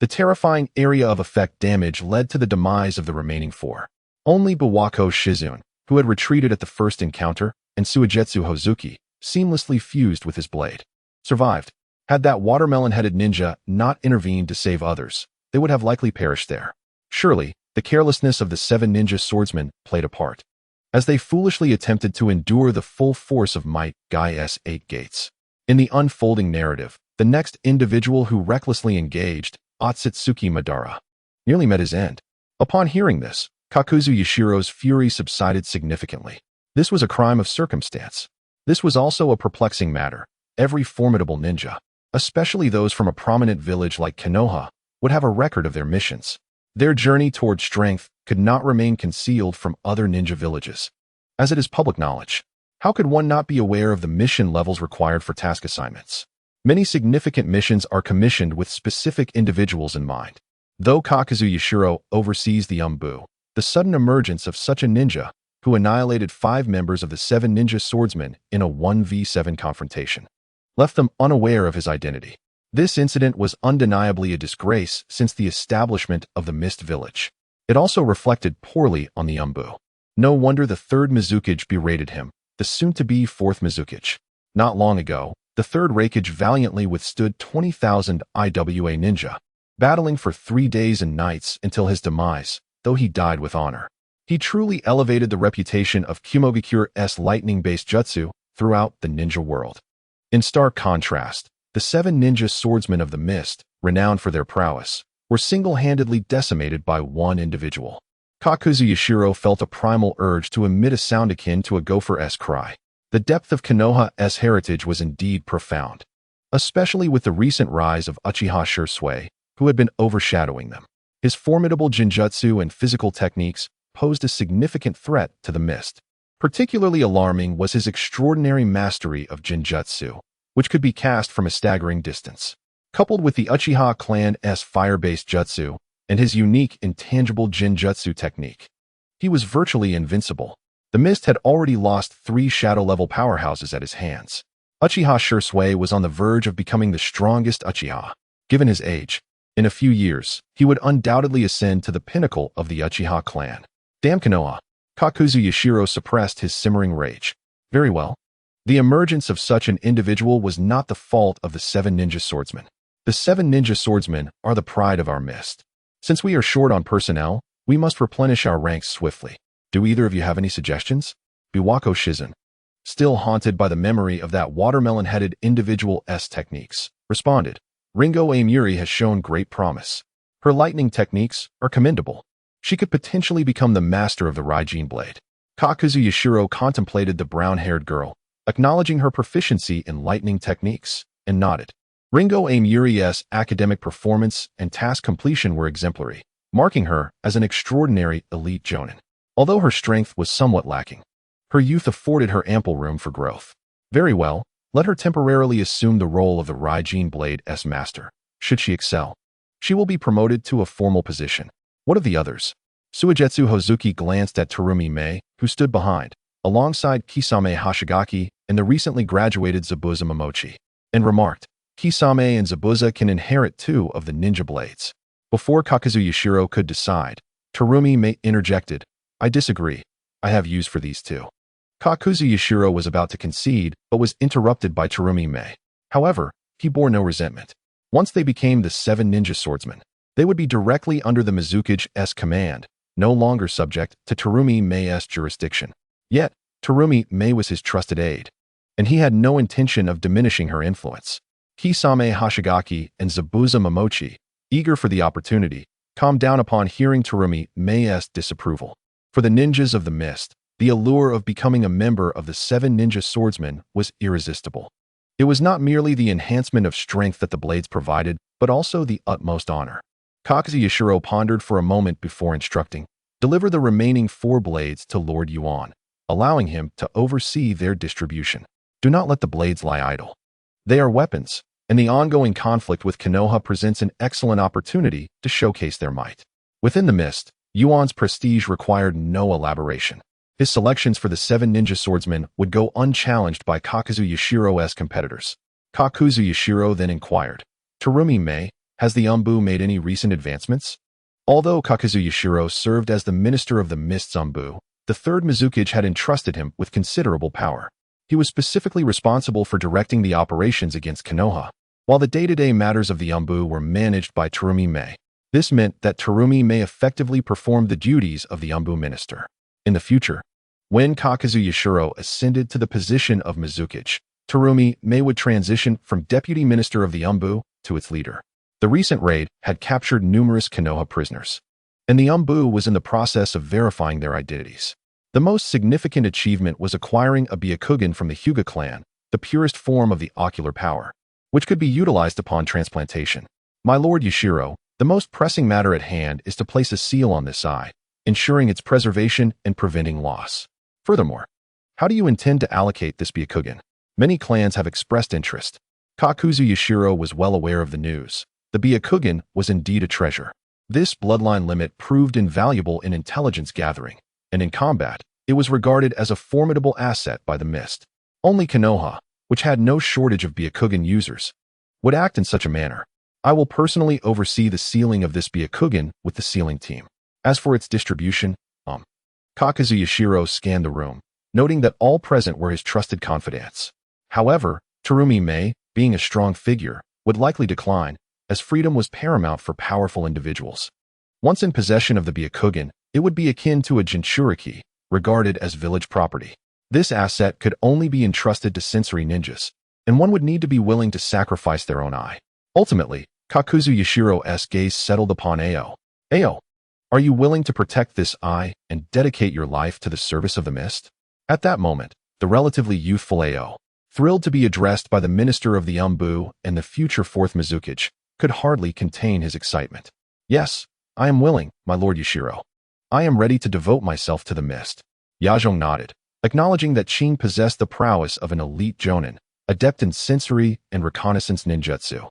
The terrifying area of effect damage led to the demise of the remaining 4. Only Biwako Shizun, who had retreated at the first encounter, and Suigetsu Hozuki, seamlessly fused with his blade, survived. Had that watermelon-headed ninja not intervened to save others, they would have likely perished there. Surely, the carelessness of the 7 ninja swordsmen played a part, as they foolishly attempted to endure the full force of Might Guy's 8 gates. In the unfolding narrative, the next individual who recklessly engaged, Otsutsuki Madara, nearly met his end. Upon hearing this, Kakuzu Yashiro's fury subsided significantly. This was a crime of circumstance. This was also a perplexing matter. Every formidable ninja, especially those from a prominent village like Konoha, would have a record of their missions. Their journey toward strength could not remain concealed from other ninja villages, as it is public knowledge. How could one not be aware of the mission levels required for task assignments? Many significant missions are commissioned with specific individuals in mind. Though Kakuzu Yashiro oversees the Umbu, the sudden emergence of such a ninja, who annihilated 5 members of the 7 ninja swordsmen in a 1v7 confrontation, left them unaware of his identity. This incident was undeniably a disgrace since the establishment of the Mist Village. It also reflected poorly on the Umbu. No wonder the 3rd Mizukage berated him, the soon-to-be 4th Mizukage. Not long ago, the 3rd Reikage valiantly withstood 20,000 IWA ninja, battling for 3 days and nights until his demise, though he died with honor. He truly elevated the reputation of Kumogakure's lightning-based jutsu, throughout the ninja world. In stark contrast, the 7 ninja swordsmen of the mist, renowned for their prowess, were single-handedly decimated by one individual. Kakuzu Yashiro felt a primal urge to emit a sound akin to a gopher-esque cry. The depth of Konoha's heritage was indeed profound, especially with the recent rise of Uchiha Shisui, who had been overshadowing them. His formidable jinjutsu and physical techniques posed a significant threat to the mist. Particularly alarming was his extraordinary mastery of jinjutsu, which could be cast from a staggering distance. Coupled with the Uchiha clan's fire-based jutsu and his unique intangible jinjutsu technique, he was virtually invincible. The mist had already lost 3 shadow-level powerhouses at his hands. Uchiha Shisui was on the verge of becoming the strongest Uchiha. Given his age, in a few years, he would undoubtedly ascend to the pinnacle of the Uchiha clan. Damn Konoha! Kakuzu Yashiro suppressed his simmering rage. Very well. The emergence of such an individual was not the fault of the 7 ninja swordsmen. The 7 ninja swordsmen are the pride of our mist. Since we are short on personnel, we must replenish our ranks swiftly. Do either of you have any suggestions? Biwako Shizen, still haunted by the memory of that watermelon-headed individual's techniques, responded. Ringo Amuri has shown great promise. Her lightning techniques are commendable. She could potentially become the master of the Raijin blade. Kakuzu Yashiro contemplated the brown-haired girl, acknowledging her proficiency in lightning techniques, and nodded. Ringo Amuri's academic performance and task completion were exemplary, marking her as an extraordinary elite jonin. Although her strength was somewhat lacking, her youth afforded her ample room for growth. Very well, let her temporarily assume the role of the Raijin blade's master. Should she excel, she will be promoted to a formal position. What of the others? Suigetsu Hozuki glanced at Terumi Mei, who stood behind, alongside Kisame Hashigaki and the recently graduated Zabuza Momochi, and remarked, Kisame and Zabuza can inherit 2 of the ninja blades. Before Kakuzu Yashiro could decide, Terumi Mei interjected, I disagree. I have use for these 2. Kakuzu Yashiro was about to concede, but was interrupted by Terumi Mei. However, he bore no resentment. Once they became the 7 ninja swordsmen, they would be directly under the Mizukage's command, no longer subject to Terumi Mei's jurisdiction. Yet, Terumi Mei was his trusted aide, and he had no intention of diminishing her influence. Kisame Hashigaki and Zabuza Momochi, eager for the opportunity, calmed down upon hearing Terumi Mei's disapproval. For the ninjas of the mist, the allure of becoming a member of the 7 ninja swordsmen was irresistible. It was not merely the enhancement of strength that the blades provided, but also the utmost honor. Kakuzu Yashiro pondered for a moment before instructing, deliver the remaining 4 blades to Lord Yuan, allowing him to oversee their distribution. Do not let the blades lie idle. They are weapons, and the ongoing conflict with Konoha presents an excellent opportunity to showcase their might. Within the mist, Yuan's prestige required no elaboration. His selections for the 7 ninja swordsmen would go unchallenged by Kakuzu Yashiro's competitors. Kakuzu Yashiro then inquired, Terumi Mei, has the Umbu made any recent advancements? Although Kakuzu Yashiro served as the minister of the Mist's Umbu, the 3rd Mizukage had entrusted him with considerable power. He was specifically responsible for directing the operations against Konoha, while the day-to-day matters of the Umbu were managed by Terumi Mei. This meant that Terumi Mei effectively performed the duties of the Umbu minister. In the future, when Kakuzu Yashiro ascended to the position of Mizukage, Terumi Mei would transition from deputy minister of the Umbu to its leader. The recent raid had captured numerous Konoha prisoners, and the Umbu was in the process of verifying their identities. The most significant achievement was acquiring a Byakugan from the Hyuga clan, the purest form of the ocular power, which could be utilized upon transplantation. My lord Yashiro, the most pressing matter at hand is to place a seal on this eye, ensuring its preservation and preventing loss. Furthermore, how do you intend to allocate this Byakugan? Many clans have expressed interest. Kakuzu Yashiro was well aware of the news. The Byakugan was indeed a treasure. This bloodline limit proved invaluable in intelligence gathering, and in combat, it was regarded as a formidable asset by the Mist. Only Konoha, which had no shortage of Byakugan users, would act in such a manner. I will personally oversee the sealing of this Byakugan with the sealing team. As for its distribution, Kakuzu Yashiro scanned the room, noting that all present were his trusted confidants. However, Terumi Mei, being a strong figure, would likely decline, as freedom was paramount for powerful individuals. Once in possession of the Byakugan, it would be akin to a Jinchuriki, regarded as village property. This asset could only be entrusted to sensory ninjas, and one would need to be willing to sacrifice their own eye. Ultimately, Kakuzu Yashiro's gaze settled upon Ao. Ao, are you willing to protect this eye and dedicate your life to the service of the mist? At that moment, the relatively youthful Ao, thrilled to be addressed by the minister of the Umbu and the future fourth Mizukage, could hardly contain his excitement. Yes, I am willing, my lord Yashiro. I am ready to devote myself to the mist. Yajong nodded, acknowledging that Qin possessed the prowess of an elite jonin, adept in sensory and reconnaissance ninjutsu.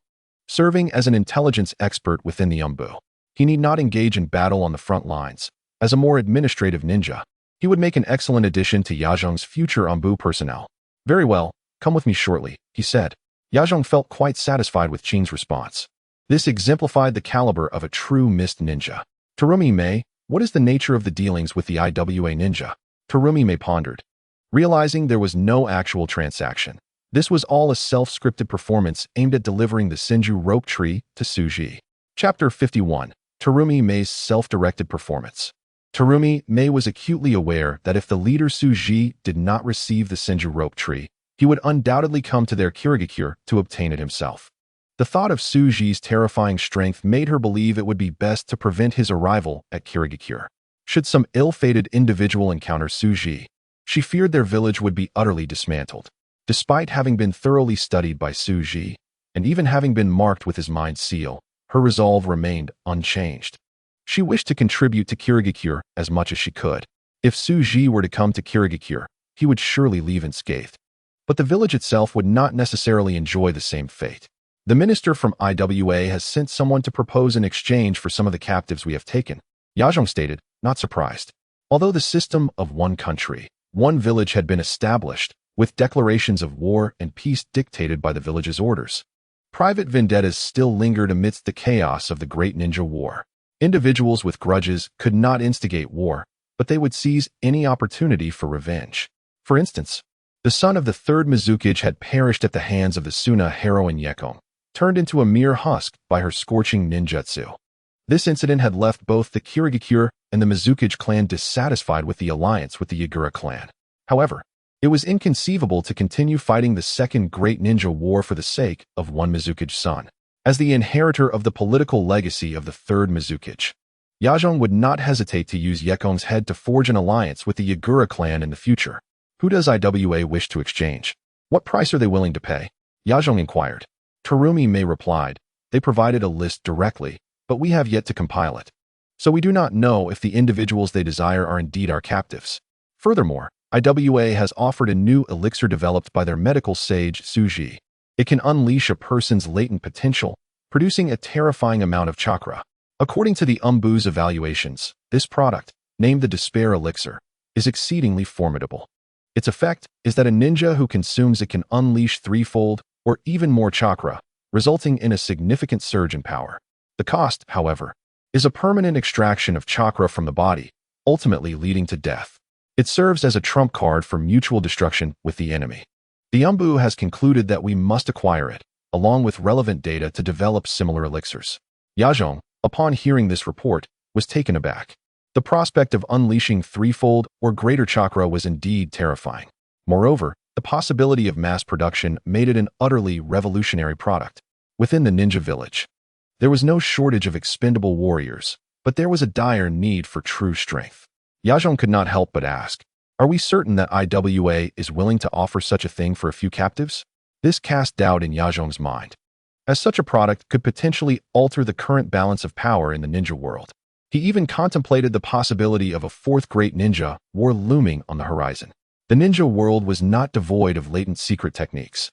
Serving as an intelligence expert within the Umbu, he need not engage in battle on the front lines. As a more administrative ninja, he would make an excellent addition to Yajong's future Umbu personnel. Very well, come with me shortly, he said. Yajong felt quite satisfied with Qin's response. This exemplified the caliber of a true mist ninja. Terumi Mei, what is the nature of the dealings with the IWA ninja? Terumi Mei pondered. Realizing there was no actual transaction, this was all a self-scripted performance aimed at delivering the Senju rope tree to Suji. Chapter 51. Terumi Mei's self-directed performance. Terumi Mei was acutely aware that if the leader Suji did not receive the Senju rope tree, he would undoubtedly come to their Kirigakure to obtain it himself. The thought of Suji's terrifying strength made her believe it would be best to prevent his arrival at Kirigakure. Should some ill-fated individual encounter Suji, she feared their village would be utterly dismantled. Despite having been thoroughly studied by Suji, and even having been marked with his mind seal, her resolve remained unchanged. She wished to contribute to Kirigakure as much as she could. If Suji were to come to Kirigakure, he would surely leave unscathed. But the village itself would not necessarily enjoy the same fate. The minister from IWA has sent someone to propose an exchange for some of the captives we have taken, Yajong stated, not surprised. Although the system of one country, one village had been established, with declarations of war and peace dictated by the village's orders, private vendettas still lingered amidst the chaos of the Great Ninja War. Individuals with grudges could not instigate war, but they would seize any opportunity for revenge. For instance, the son of the third Mizukage had perished at the hands of the Suna heroine Yekon, turned into a mere husk by her scorching ninjutsu. This incident had left both the Kirigakure and the Mizukage clan dissatisfied with the alliance with the Yagura clan. However, it was inconceivable to continue fighting the second Great Ninja War for the sake of one Mizukage son. As the inheritor of the political legacy of the third Mizukage, Yajong would not hesitate to use Yekon's head to forge an alliance with the Yagura clan in the future. Who does IWA wish to exchange? What price are they willing to pay? Yajong inquired. Terumi Mei replied, they provided a list directly, but we have yet to compile it. So we do not know if the individuals they desire are indeed our captives. Furthermore, IWA has offered a new elixir developed by their medical sage, Suji. It can unleash a person's latent potential, producing a terrifying amount of chakra. According to the Umbu's evaluations, this product, named the Despair Elixir, is exceedingly formidable. Its effect is that a ninja who consumes it can unleash threefold or even more chakra, resulting in a significant surge in power. The cost, however, is a permanent extraction of chakra from the body, ultimately leading to death. It serves as a trump card for mutual destruction with the enemy. The Umbu has concluded that we must acquire it, along with relevant data to develop similar elixirs. Yajong, upon hearing this report, was taken aback. The prospect of unleashing threefold or greater chakra was indeed terrifying. Moreover, the possibility of mass production made it an utterly revolutionary product. Within the ninja village, there was no shortage of expendable warriors, but there was a dire need for true strength. Yajong could not help but ask, are we certain that IWA is willing to offer such a thing for a few captives? This cast doubt in Yajong's mind, as such a product could potentially alter the current balance of power in the ninja world. He even contemplated the possibility of a fourth great ninja war looming on the horizon. The ninja world was not devoid of latent secret techniques.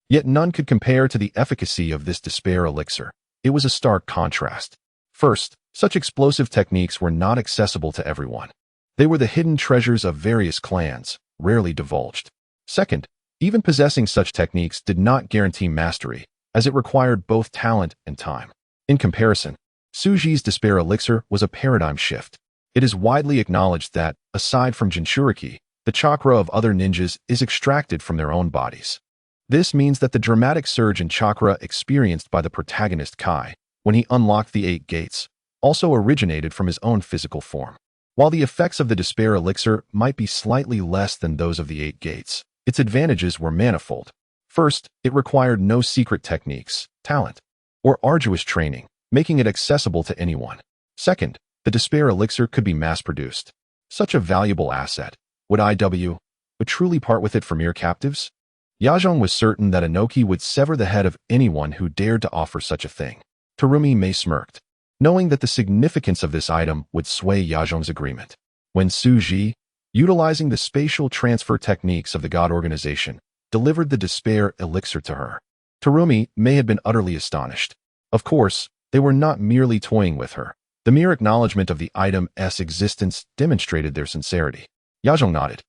Yet none could compare to the efficacy of this despair elixir. It was a stark contrast. First, such explosive techniques were not accessible to everyone. They were the hidden treasures of various clans, rarely divulged. Second, even possessing such techniques did not guarantee mastery, as it required both talent and time. In comparison, Suji's despair elixir was a paradigm shift. It is widely acknowledged that, aside from Jinchuriki, the chakra of other ninjas is extracted from their own bodies. This means that the dramatic surge in chakra experienced by the protagonist Kai, when he unlocked the 8 gates, also originated from his own physical form. While the effects of the despair elixir might be slightly less than those of the 8 gates, its advantages were manifold. First, it required no secret techniques, talent, or arduous training, making it accessible to anyone. Second, the despair elixir could be mass-produced. Such a valuable asset. Would IW truly part with it for mere captives? Yajong was certain that Inoki would sever the head of anyone who dared to offer such a thing. Terumi Mei smirked, knowing that the significance of this item would sway Yajong's agreement. When Su Ji, utilizing the spatial transfer techniques of the God Organization, delivered the despair elixir to her, Terumi Mei had been utterly astonished. Of course, they were not merely toying with her. The mere acknowledgement of the item's existence demonstrated their sincerity. Yajong nodded,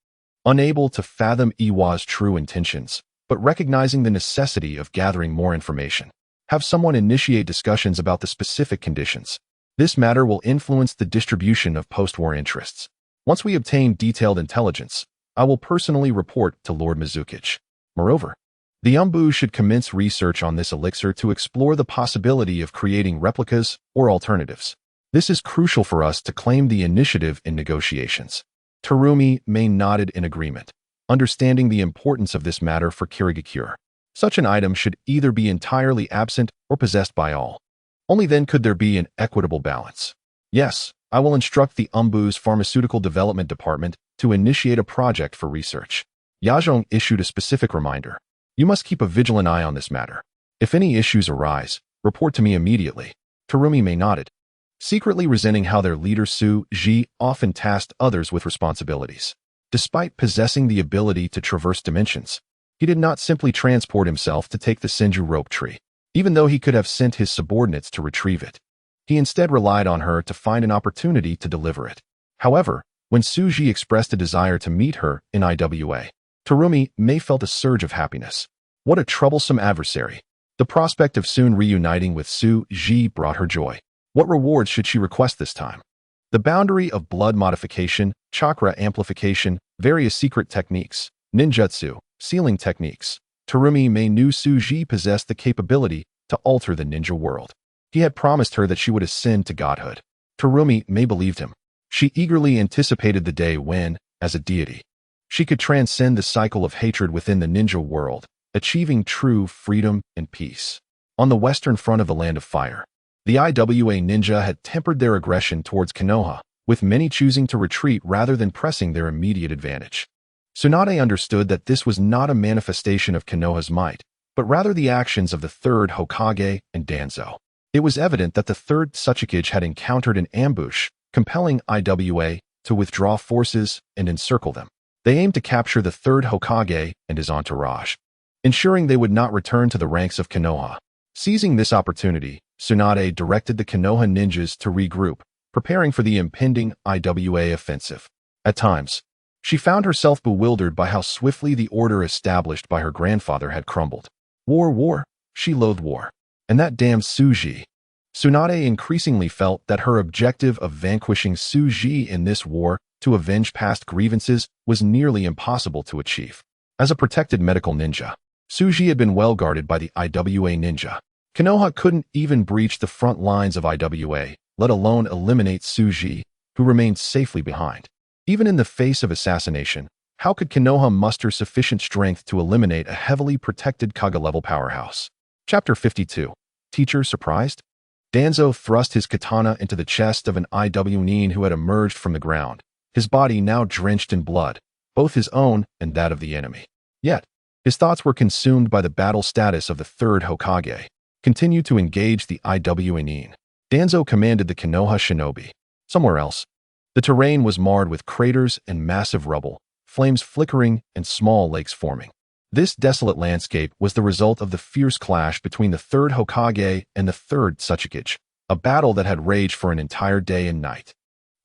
unable to fathom Iwa's true intentions, but recognizing the necessity of gathering more information. Have someone initiate discussions about the specific conditions. This matter will influence the distribution of post-war interests. Once we obtain detailed intelligence, I will personally report to Lord Mizukichi. Moreover, the Umbu should commence research on this elixir to explore the possibility of creating replicas or alternatives. This is crucial for us to claim the initiative in negotiations. Terumi Mei nodded in agreement, understanding the importance of this matter for Kirigakure. Such an item should either be entirely absent or possessed by all. Only then could there be an equitable balance. Yes, I will instruct the Umbu's Pharmaceutical Development Department to initiate a project for research. Yajong issued a specific reminder. You must keep a vigilant eye on this matter. If any issues arise, report to me immediately. Terumi Mei nodded, secretly resenting how their leader Su Ji often tasked others with responsibilities. Despite possessing the ability to traverse dimensions, he did not simply transport himself to take the Senju rope tree, even though he could have sent his subordinates to retrieve it. He instead relied on her to find an opportunity to deliver it. However, when Su Ji expressed a desire to meet her in IWA, Terumi Mei felt a surge of happiness. What a troublesome adversary. The prospect of soon reuniting with Su Ji brought her joy. What rewards should she request this time? The boundary of blood modification, chakra amplification, various secret techniques, ninjutsu, sealing techniques. Terumi Mei knew Su Ji possessed the capability to alter the ninja world. He had promised her that she would ascend to godhood. Terumi Mei believed him. She eagerly anticipated the day when, as a deity, she could transcend the cycle of hatred within the ninja world, achieving true freedom and peace. On the western front of the Land of Fire, the IWA ninja had tempered their aggression towards Konoha, with many choosing to retreat rather than pressing their immediate advantage. Tsunade understood that this was not a manifestation of Konoha's might, but rather the actions of the third Hokage and Danzo. It was evident that the third Otsutsuki had encountered an ambush, compelling IWA to withdraw forces and encircle them. They aimed to capture the third Hokage and his entourage, ensuring they would not return to the ranks of Konoha. Seizing this opportunity, Tsunade directed the Konoha ninjas to regroup, preparing for the impending IWA offensive. At times, she found herself bewildered by how swiftly the order established by her grandfather had crumbled. War. She loathed war. And that damned Su Ji. Tsunade increasingly felt that her objective of vanquishing Su Ji in this war to avenge past grievances was nearly impossible to achieve. As a protected medical ninja, Su Ji had been well guarded by the IWA ninja. Konoha couldn't even breach the front lines of IWA, let alone eliminate Su Ji, who remained safely behind. Even in the face of assassination, how could Konoha muster sufficient strength to eliminate a heavily protected Kaga-level powerhouse? Chapter 52. Teacher surprised? Danzo thrust his katana into the chest of an IWNine who had emerged from the ground, his body now drenched in blood, both his own and that of the enemy. Yet, his thoughts were consumed by the battle status of the third Hokage. Continue to engage the IWNine. Danzo commanded the Konoha shinobi. Somewhere else, the terrain was marred with craters and massive rubble, flames flickering and small lakes forming. This desolate landscape was the result of the fierce clash between the third Hokage and the third Otsutsuki, a battle that had raged for an entire day and night.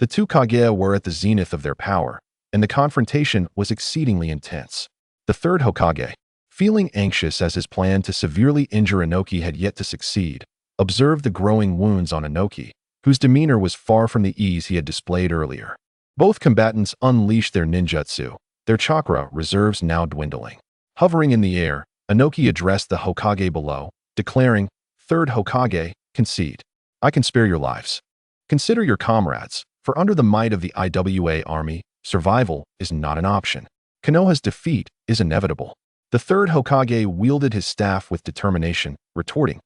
The two Kage were at the zenith of their power, and the confrontation was exceedingly intense. The third Hokage, feeling anxious as his plan to severely injure Inoki had yet to succeed, observed the growing wounds on Inoki, whose demeanor was far from the ease he had displayed earlier. Both combatants unleashed their ninjutsu, their chakra reserves now dwindling. Hovering in the air, Inoki addressed the Hokage below, declaring, "Third Hokage, concede. I can spare your lives. Consider your comrades, For under the might of the IWA army, survival is not an option. Konoha's defeat is inevitable. The third Hokage wielded his staff with determination, retorting,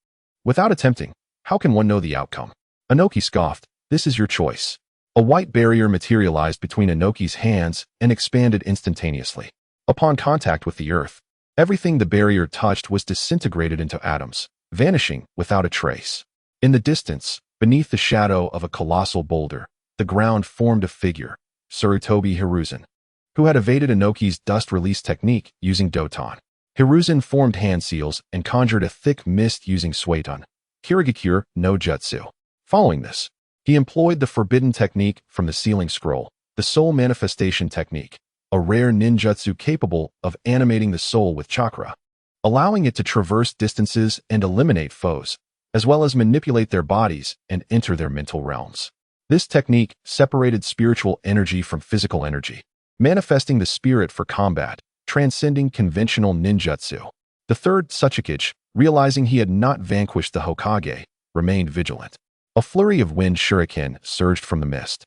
"Without attempting, how can one know the outcome?" Inoki scoffed, "This is your choice." A white barrier materialized between Inoki's hands and expanded instantaneously. Upon contact with the earth, everything the barrier touched was disintegrated into atoms, vanishing without a trace. In the distance, beneath the shadow of a colossal boulder, the ground formed a figure, Sarutobi Hiruzen, who had evaded Inoki's dust release technique using Doton. Hiruzen formed hand seals and conjured a thick mist using Suiton, Kirigakure no Jutsu. Following this, he employed the forbidden technique from the sealing scroll, the soul manifestation technique, a rare ninjutsu capable of animating the soul with chakra, allowing it to traverse distances and eliminate foes, as well as manipulate their bodies and enter their mental realms. This technique separated spiritual energy from physical energy, manifesting the spirit for combat, transcending conventional ninjutsu. The third Otsutsuki, realizing he had not vanquished the Hokage, remained vigilant. A flurry of wind shuriken surged from the mist.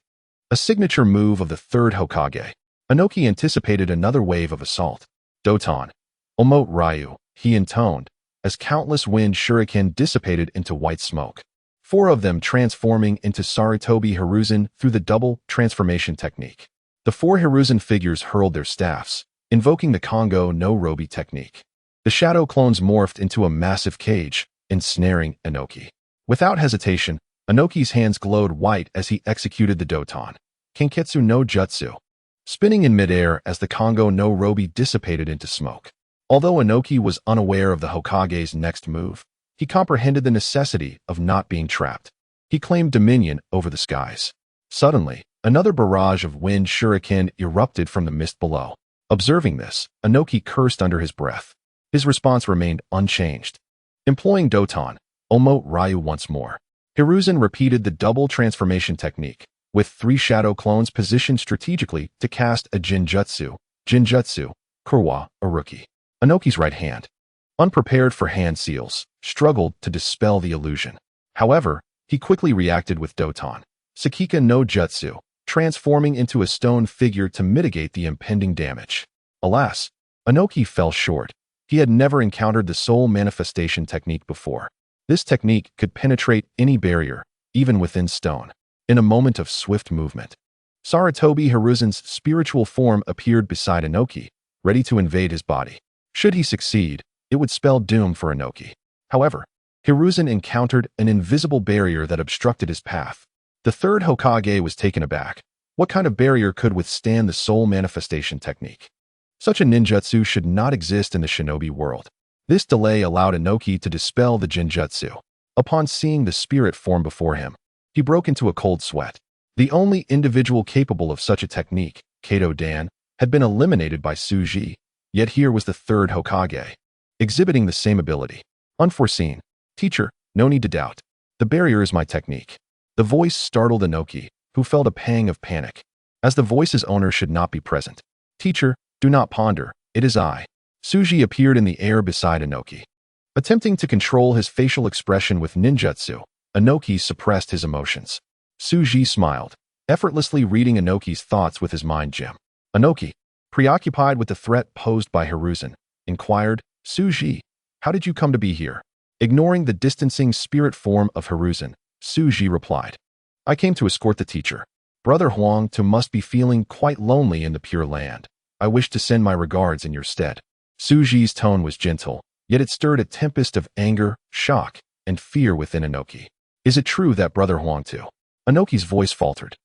A signature move of the third Hokage. Inoki anticipated another wave of assault. Doton, Omote Ryu, he intoned, as countless wind shuriken dissipated into white smoke. 4 of them transforming into Sarutobi Hiruzen through the double transformation technique. The 4 Hiruzen figures hurled their staffs, invoking the Kongo no Robi technique. The shadow clones morphed into a massive cage, ensnaring Inoki. Without hesitation, Inoki's hands glowed white as he executed the Doton, Kinketsu no Jutsu, spinning in midair as the Kongo no Robi dissipated into smoke. Although Inoki was unaware of the Hokage's next move, he comprehended the necessity of not being trapped. He claimed dominion over the skies. Suddenly, another barrage of wind shuriken erupted from the mist below. Observing this, Inoki cursed under his breath. His response remained unchanged. Employing Doton, Omote Ryu once more, Hiruzen repeated the double transformation technique, with 3 shadow clones positioned strategically to cast a Jinjutsu, Kurwa, Uruki. Inoki's right hand, unprepared for hand seals, struggled to dispel the illusion. However, he quickly reacted with Doton, Sakika no Jutsu, transforming into a stone figure to mitigate the impending damage. Alas, Inoki fell short. He had never encountered the soul manifestation technique before. This technique could penetrate any barrier, even within stone. In a moment of swift movement, Sarutobi Hiruzen's spiritual form appeared beside Inoki, ready to invade his body. Should he succeed, it would spell doom for Inoki. However, Hiruzen encountered an invisible barrier that obstructed his path. The third Hokage was taken aback. What kind of barrier could withstand the soul manifestation technique? Such a ninjutsu should not exist in the shinobi world. This delay allowed Inoki to dispel the Jinjutsu. Upon seeing the spirit form before him, he broke into a cold sweat. The only individual capable of such a technique, Kato Dan, had been eliminated by Tsuji, yet here was the third Hokage, exhibiting the same ability. Unforeseen. Teacher, no need to doubt. The barrier is my technique. The voice startled Inoki, who felt a pang of panic, as the voice's owner should not be present. Teacher, do not ponder, it is I. Tsuji appeared in the air beside Inoki. Attempting to control his facial expression with ninjutsu, Inoki suppressed his emotions. Tsuji smiled, effortlessly reading Inoki's thoughts with his mind gem. Inoki, preoccupied with the threat posed by Hiruzen, inquired, Tsuji, how did you come to be here? Ignoring the distancing spirit form of Hiruzen, Tsuji replied, I came to escort the teacher. Brother Huang Tu must be feeling quite lonely in the Pure Land. I wish to send my regards in your stead. Tsuji's tone was gentle, yet it stirred a tempest of anger, shock, and fear within Inoki. Is it true that Brother Huang Tu? Inoki's voice faltered.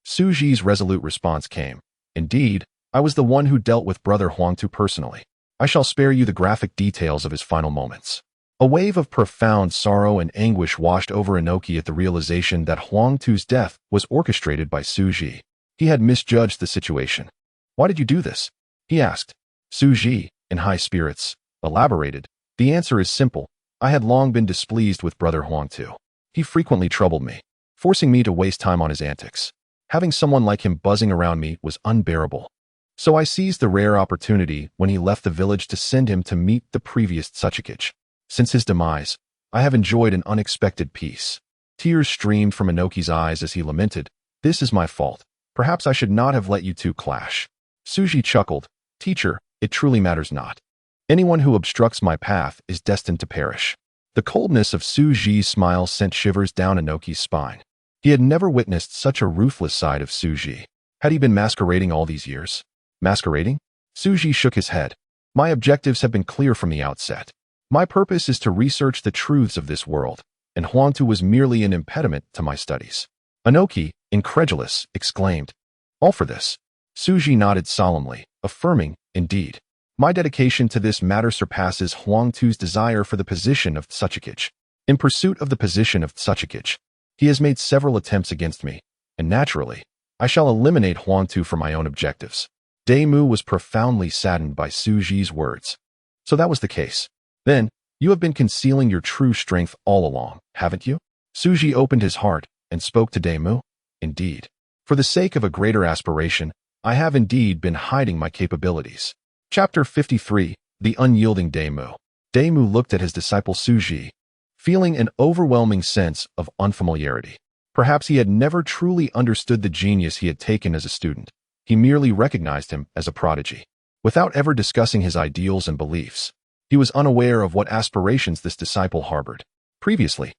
Tsuji's resolute response came. Indeed, I was the one who dealt with Brother Huang Tu personally. I shall spare you the graphic details of his final moments. A wave of profound sorrow and anguish washed over Inoki at the realization that Huang Tu's death was orchestrated by Tsuji. He had misjudged the situation. Why did you do this? He asked. Tsuji, in high spirits, elaborated. The answer is simple. I had long been displeased with Brother Huang Tu. He frequently troubled me, forcing me to waste time on his antics. Having someone like him buzzing around me was unbearable. So I seized the rare opportunity when he left the village to send him to meet the previous Otsutsuki. Since his demise, I have enjoyed an unexpected peace. Tears streamed from Inoki's eyes as he lamented, This is my fault. Perhaps I should not have let you two clash. Suji chuckled. Teacher, it truly matters not. Anyone who obstructs my path is destined to perish. The coldness of Suji's smile sent shivers down Inoki's spine. He had never witnessed such a ruthless side of Suji. Had he been masquerading all these years? Masquerading? Suji shook his head. My objectives have been clear from the outset. My purpose is to research the truths of this world, and Huangtu was merely an impediment to my studies. Inoki, incredulous, exclaimed, All for this. Suji nodded solemnly, affirming, Indeed. My dedication to this matter surpasses Huangtu's desire for the position of Otsutsuki. In pursuit of the position of Otsutsuki, he has made several attempts against me, and naturally, I shall eliminate Huangtu for my own objectives. Daemu was profoundly saddened by Suji's words. So that was the case. Then, you have been concealing your true strength all along, haven't you? Suji opened his heart and spoke to Daemu. Indeed. For the sake of a greater aspiration, I have indeed been hiding my capabilities. Chapter 53, The Unyielding Daemu. Daemu looked at his disciple Suji, feeling an overwhelming sense of unfamiliarity. Perhaps he had never truly understood the genius he had taken as a student. He merely recognized him as a prodigy. Without ever discussing his ideals and beliefs, he was unaware of what aspirations this disciple harbored. Previously,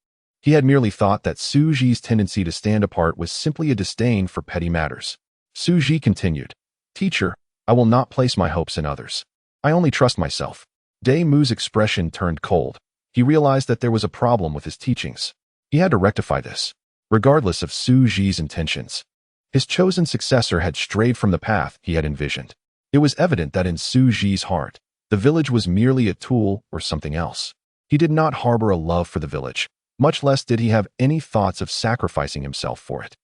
he had merely thought that Suji's tendency to stand apart was simply a disdain for petty matters. Suji continued, Teacher, I will not place my hopes in others. I only trust myself. Daemu's expression turned cold. He realized that there was a problem with his teachings. He had to rectify this, regardless of Suji's intentions. His chosen successor had strayed from the path he had envisioned. It was evident that in Suji's heart, the village was merely a tool or something else. He did not harbor a love for the village, much less did he have any thoughts of sacrificing himself for it.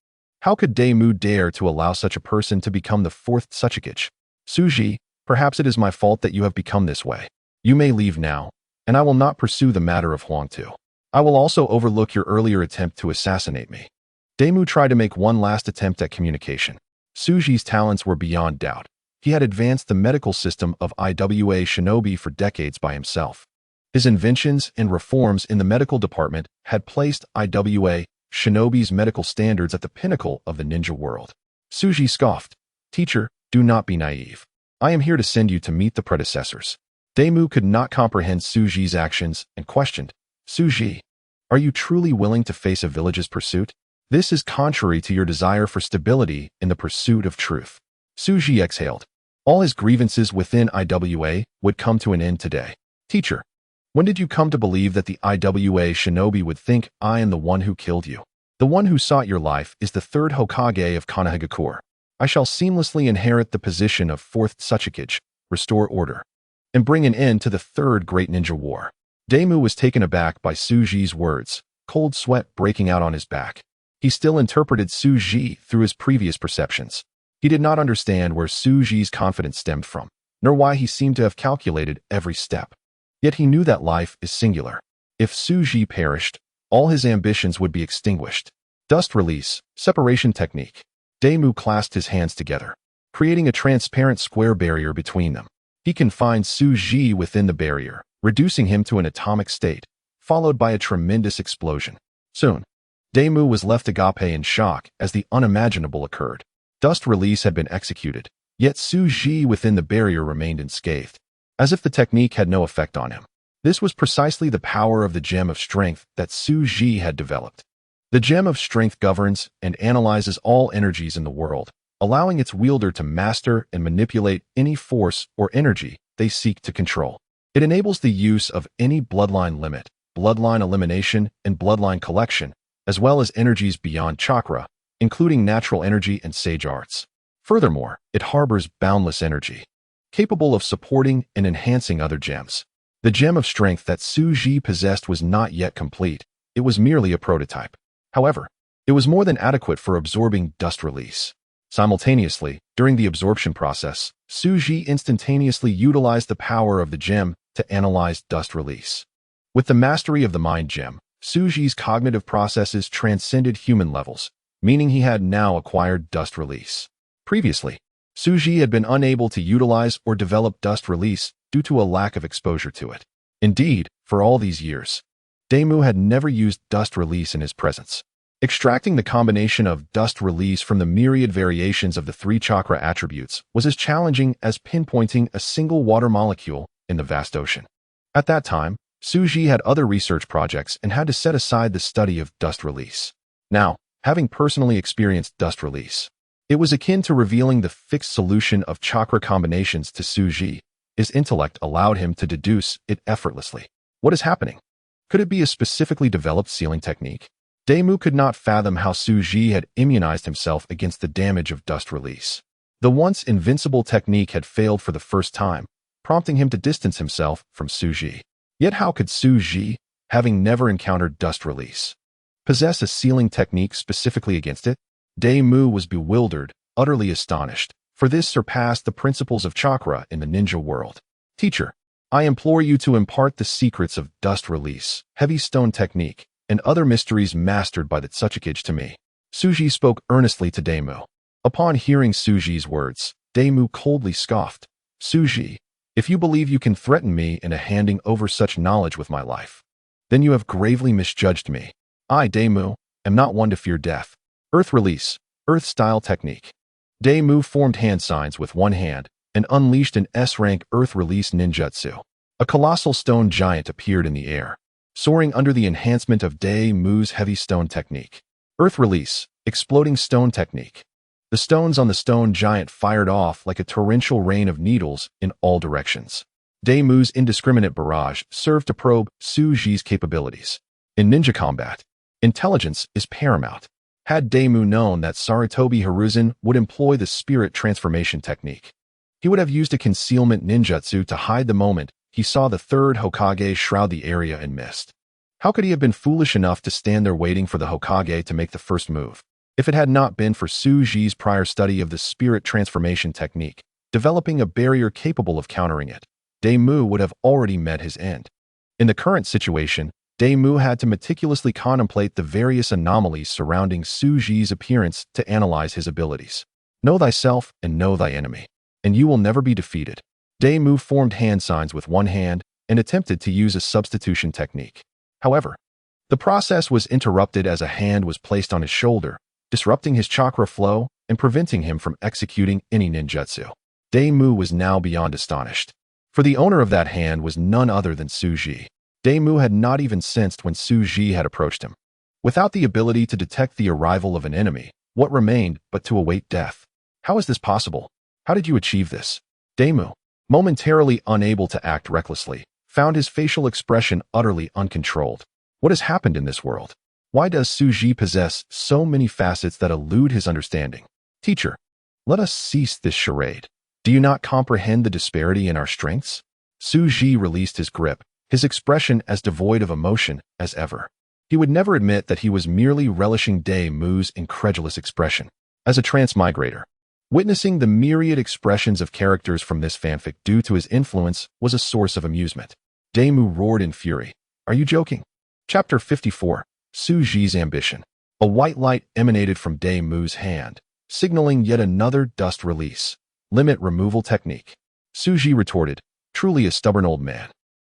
How could Daemu dare to allow such a person to become the fourth Otsutsuki? Suji, perhaps it is my fault that you have become this way. You may leave now, and I will not pursue the matter of Huangtu. I will also overlook your earlier attempt to assassinate me. Daemu tried to make one last attempt at communication. Suji's talents were beyond doubt. He had advanced the medical system of IWA Shinobi for decades by himself. His inventions and reforms in the medical department had placed IWA Shinobi's medical standards at the pinnacle of the ninja world. Suji scoffed. Teacher, do not be naive. I am here to send you to meet the predecessors. Daemu could not comprehend Suji's actions and questioned, Suji, are you truly willing to face a village's pursuit? This is contrary to your desire for stability in the pursuit of truth. Suji exhaled. All his grievances within IWA would come to an end today. Teacher, when did you come to believe that the IWA Shinobi would think I am the one who killed you? The one who sought your life is the third Hokage of Konohagakure. I shall seamlessly inherit the position of fourth Otsutsuki, restore order, and bring an end to the third Great Ninja War. Daemu was taken aback by Suji's words, cold sweat breaking out on his back. He still interpreted Suji through his previous perceptions. He did not understand where Suji's confidence stemmed from, nor why he seemed to have calculated every step. Yet he knew that life is singular. If Suji perished, all his ambitions would be extinguished. Dust release, separation technique. Daemu clasped his hands together, creating a transparent square barrier between them. He confined Suji within the barrier, reducing him to an atomic state, followed by a tremendous explosion. Soon, Daemu was left agape in shock as the unimaginable occurred. Dust release had been executed, yet Suji within the barrier remained unscathed, as if the technique had no effect on him. This was precisely the power of the gem of strength that Suji had developed. The gem of strength governs and analyzes all energies in the world, allowing its wielder to master and manipulate any force or energy they seek to control. It enables the use of any bloodline limit, bloodline elimination, and bloodline collection, as well as energies beyond chakra, including natural energy and sage arts. Furthermore, it harbors boundless energy, capable of supporting and enhancing other gems. The gem of strength that Suji possessed was not yet complete. It was merely a prototype. However, it was more than adequate for absorbing dust release. Simultaneously, during the absorption process, Suji instantaneously utilized the power of the gem to analyze dust release. With the mastery of the mind gem, Suji's cognitive processes transcended human levels, meaning he had now acquired dust release. Previously, Suji had been unable to utilize or develop dust release due to a lack of exposure to it. Indeed, for all these years, Daemu had never used dust release in his presence. Extracting the combination of dust release from the myriad variations of the three chakra attributes was as challenging as pinpointing a single water molecule in the vast ocean. At that time, Suji had other research projects and had to set aside the study of dust release. Now, having personally experienced dust release, it was akin to revealing the fixed solution of chakra combinations to Suji. His intellect allowed him to deduce it effortlessly. What is happening? Could it be a specifically developed sealing technique? Daemu could not fathom how Suji had immunized himself against the damage of dust release. The once invincible technique had failed for the first time, prompting him to distance himself from Suji. Yet how could Suji, having never encountered dust release, possess a sealing technique specifically against it? Daemu was bewildered, utterly astonished, for this surpassed the principles of chakra in the ninja world. Teacher, I implore you to impart the secrets of dust release, heavy stone technique, and other mysteries mastered by the Otsutsuki to me. Suji spoke earnestly to Daemu. Upon hearing Suji's words, Daemu coldly scoffed. Suji, if you believe you can threaten me into handing over such knowledge with my life, then you have gravely misjudged me. I, Daemu, am not one to fear death. Earth release, earth-style technique. Daemu formed hand signs with one hand and unleashed an S-rank earth release ninjutsu. A colossal stone giant appeared in the air, soaring under the enhancement of Daemu's heavy stone technique. Earth release, exploding stone technique. The stones on the stone giant fired off like a torrential rain of needles in all directions. Daemu's indiscriminate barrage served to probe Suji's capabilities. In ninja combat, intelligence is paramount. Had Daemu known that Sarutobi Hiruzen would employ the spirit transformation technique, he would have used a concealment ninjutsu to hide the moment he saw the third Hokage shroud the area in mist. How could he have been foolish enough to stand there waiting for the Hokage to make the first move? If it had not been for Suji's prior study of the spirit transformation technique, developing a barrier capable of countering it, Daemu would have already met his end. In the current situation, Daemu had to meticulously contemplate the various anomalies surrounding Suji's appearance to analyze his abilities. Know thyself and know thy enemy, and you will never be defeated. Daemu formed hand signs with one hand and attempted to use a substitution technique. However, the process was interrupted as a hand was placed on his shoulder, disrupting his chakra flow and preventing him from executing any ninjutsu. Daemu was now beyond astonished, for the owner of that hand was none other than Suji. Daemu had not even sensed when Suji had approached him. Without the ability to detect the arrival of an enemy, what remained but to await death? How is this possible? How did you achieve this? Daemu, momentarily unable to act recklessly, found his facial expression utterly uncontrolled. What has happened in this world? Why does Suji possess so many facets that elude his understanding? Teacher, let us cease this charade. Do you not comprehend the disparity in our strengths? Suji released his grip, his expression as devoid of emotion as ever. He would never admit that he was merely relishing Daemu's incredulous expression. As a transmigrator, witnessing the myriad expressions of characters from this fanfic due to his influence was a source of amusement. Daemu roared in fury. Are you joking? Chapter 54. Suji's Ambition. A white light emanated from Daemu's hand, signaling yet another dust release. Limit removal technique. Suji retorted, truly a stubborn old man.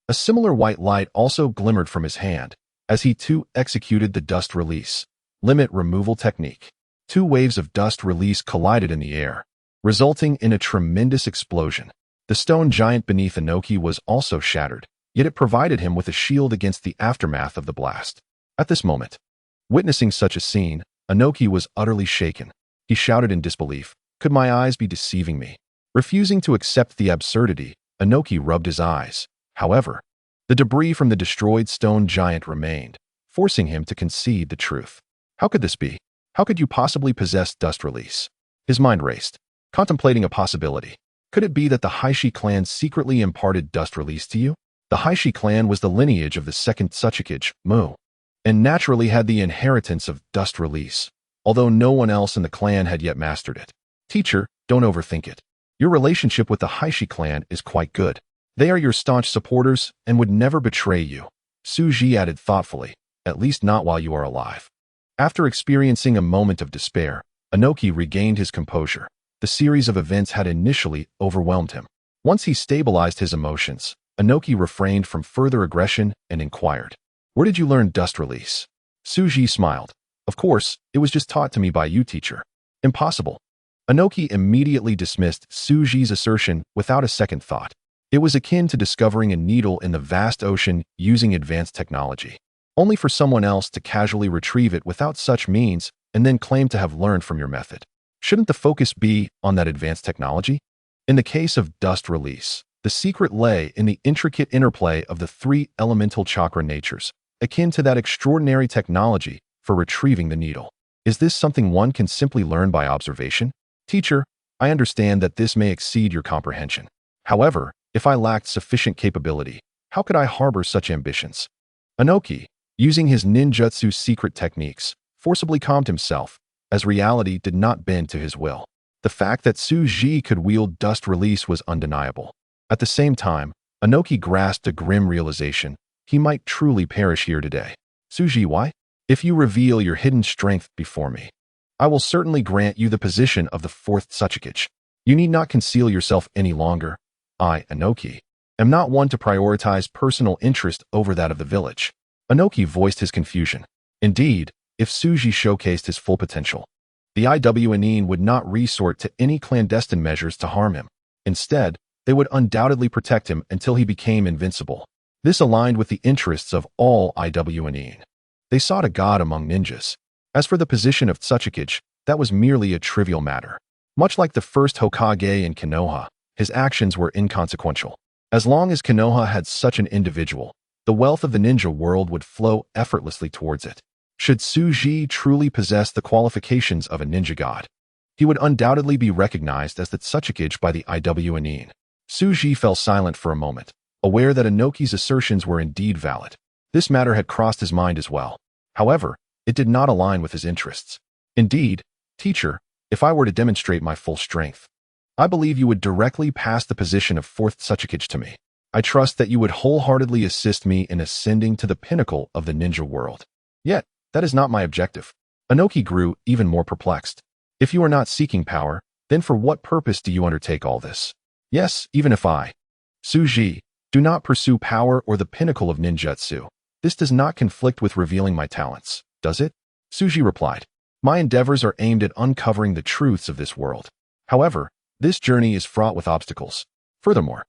A similar white light also glimmered from his hand, as he too executed the dust release. Limit removal technique. Two waves of dust release collided in the air, resulting in a tremendous explosion. The stone giant beneath Inoki was also shattered, yet it provided him with a shield against the aftermath of the blast. At this moment, witnessing such a scene, Inoki was utterly shaken. He shouted in disbelief, could my eyes be deceiving me? Refusing to accept the absurdity, Inoki rubbed his eyes. However, the debris from the destroyed stone giant remained, forcing him to concede the truth. How could this be? How could you possibly possess dust release? His mind raced, contemplating a possibility. Could it be that the Heishi clan secretly imparted dust release to you? The Heishi clan was the lineage of the second Otsutsuki, Mu, and naturally had the inheritance of dust release, although no one else in the clan had yet mastered it. Teacher, don't overthink it. Your relationship with the Heishi clan is quite good. They are your staunch supporters and would never betray you. Suji added thoughtfully, at least not while you are alive. After experiencing a moment of despair, Inoki regained his composure. The series of events had initially overwhelmed him. Once he stabilized his emotions, Inoki refrained from further aggression and inquired, where did you learn dust release? Suji smiled. Of course, it was just taught to me by you, teacher. Impossible. Inoki immediately dismissed Suji's assertion without a second thought. It was akin to discovering a needle in the vast ocean using advanced technology, only for someone else to casually retrieve it without such means and then claim to have learned from your method. Shouldn't the focus be on that advanced technology? In the case of dust release, the secret lay in the intricate interplay of the three elemental chakra natures, akin to that extraordinary technology for retrieving the needle. Is this something one can simply learn by observation? Teacher, I understand that this may exceed your comprehension. However, if I lacked sufficient capability, how could I harbor such ambitions? Inoki, using his ninjutsu secret techniques, forcibly calmed himself, as reality did not bend to his will. The fact that Suji could wield dust release was undeniable. At the same time, Inoki grasped a grim realization: he might truly perish here today. Suji, why? If you reveal your hidden strength before me, I will certainly grant you the position of the fourth Otsutsuki. You need not conceal yourself any longer. I, Inoki, am not one to prioritize personal interest over that of the village. Inoki voiced his confusion. Indeed, if Suji showcased his full potential, the IWNine would not resort to any clandestine measures to harm him. Instead, they would undoubtedly protect him until he became invincible. This aligned with the interests of all IWNine. They sought a god among ninjas. As for the position of Otsutsuki, that was merely a trivial matter. Much like the first Hokage in Konoha, his actions were inconsequential. As long as Konoha had such an individual, the wealth of the ninja world would flow effortlessly towards it. Should Suji truly possess the qualifications of a ninja god, he would undoubtedly be recognized as the Otsutsuki by the IWNine. Suji fell silent for a moment, aware that Inoki's assertions were indeed valid. This matter had crossed his mind as well. However, it did not align with his interests. Indeed, teacher, if I were to demonstrate my full strength, I believe you would directly pass the position of fourth Otsutsuki to me. I trust that you would wholeheartedly assist me in ascending to the pinnacle of the ninja world. Yet, that is not my objective. Inoki grew even more perplexed. If you are not seeking power, then for what purpose do you undertake all this? Yes, even if I, Suji, do not pursue power or the pinnacle of ninjutsu, this does not conflict with revealing my talents, does it? Suji replied. My endeavors are aimed at uncovering the truths of this world. However, this journey is fraught with obstacles. Furthermore,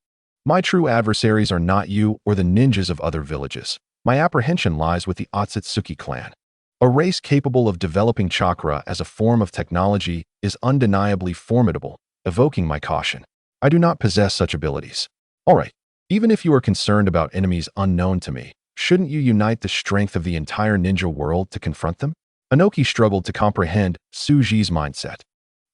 my true adversaries are not you or the ninjas of other villages. My apprehension lies with the Otsutsuki clan. A race capable of developing chakra as a form of technology is undeniably formidable, evoking my caution. I do not possess such abilities. All right, even if you are concerned about enemies unknown to me, shouldn't you unite the strength of the entire ninja world to confront them? Inoki struggled to comprehend Suji's mindset.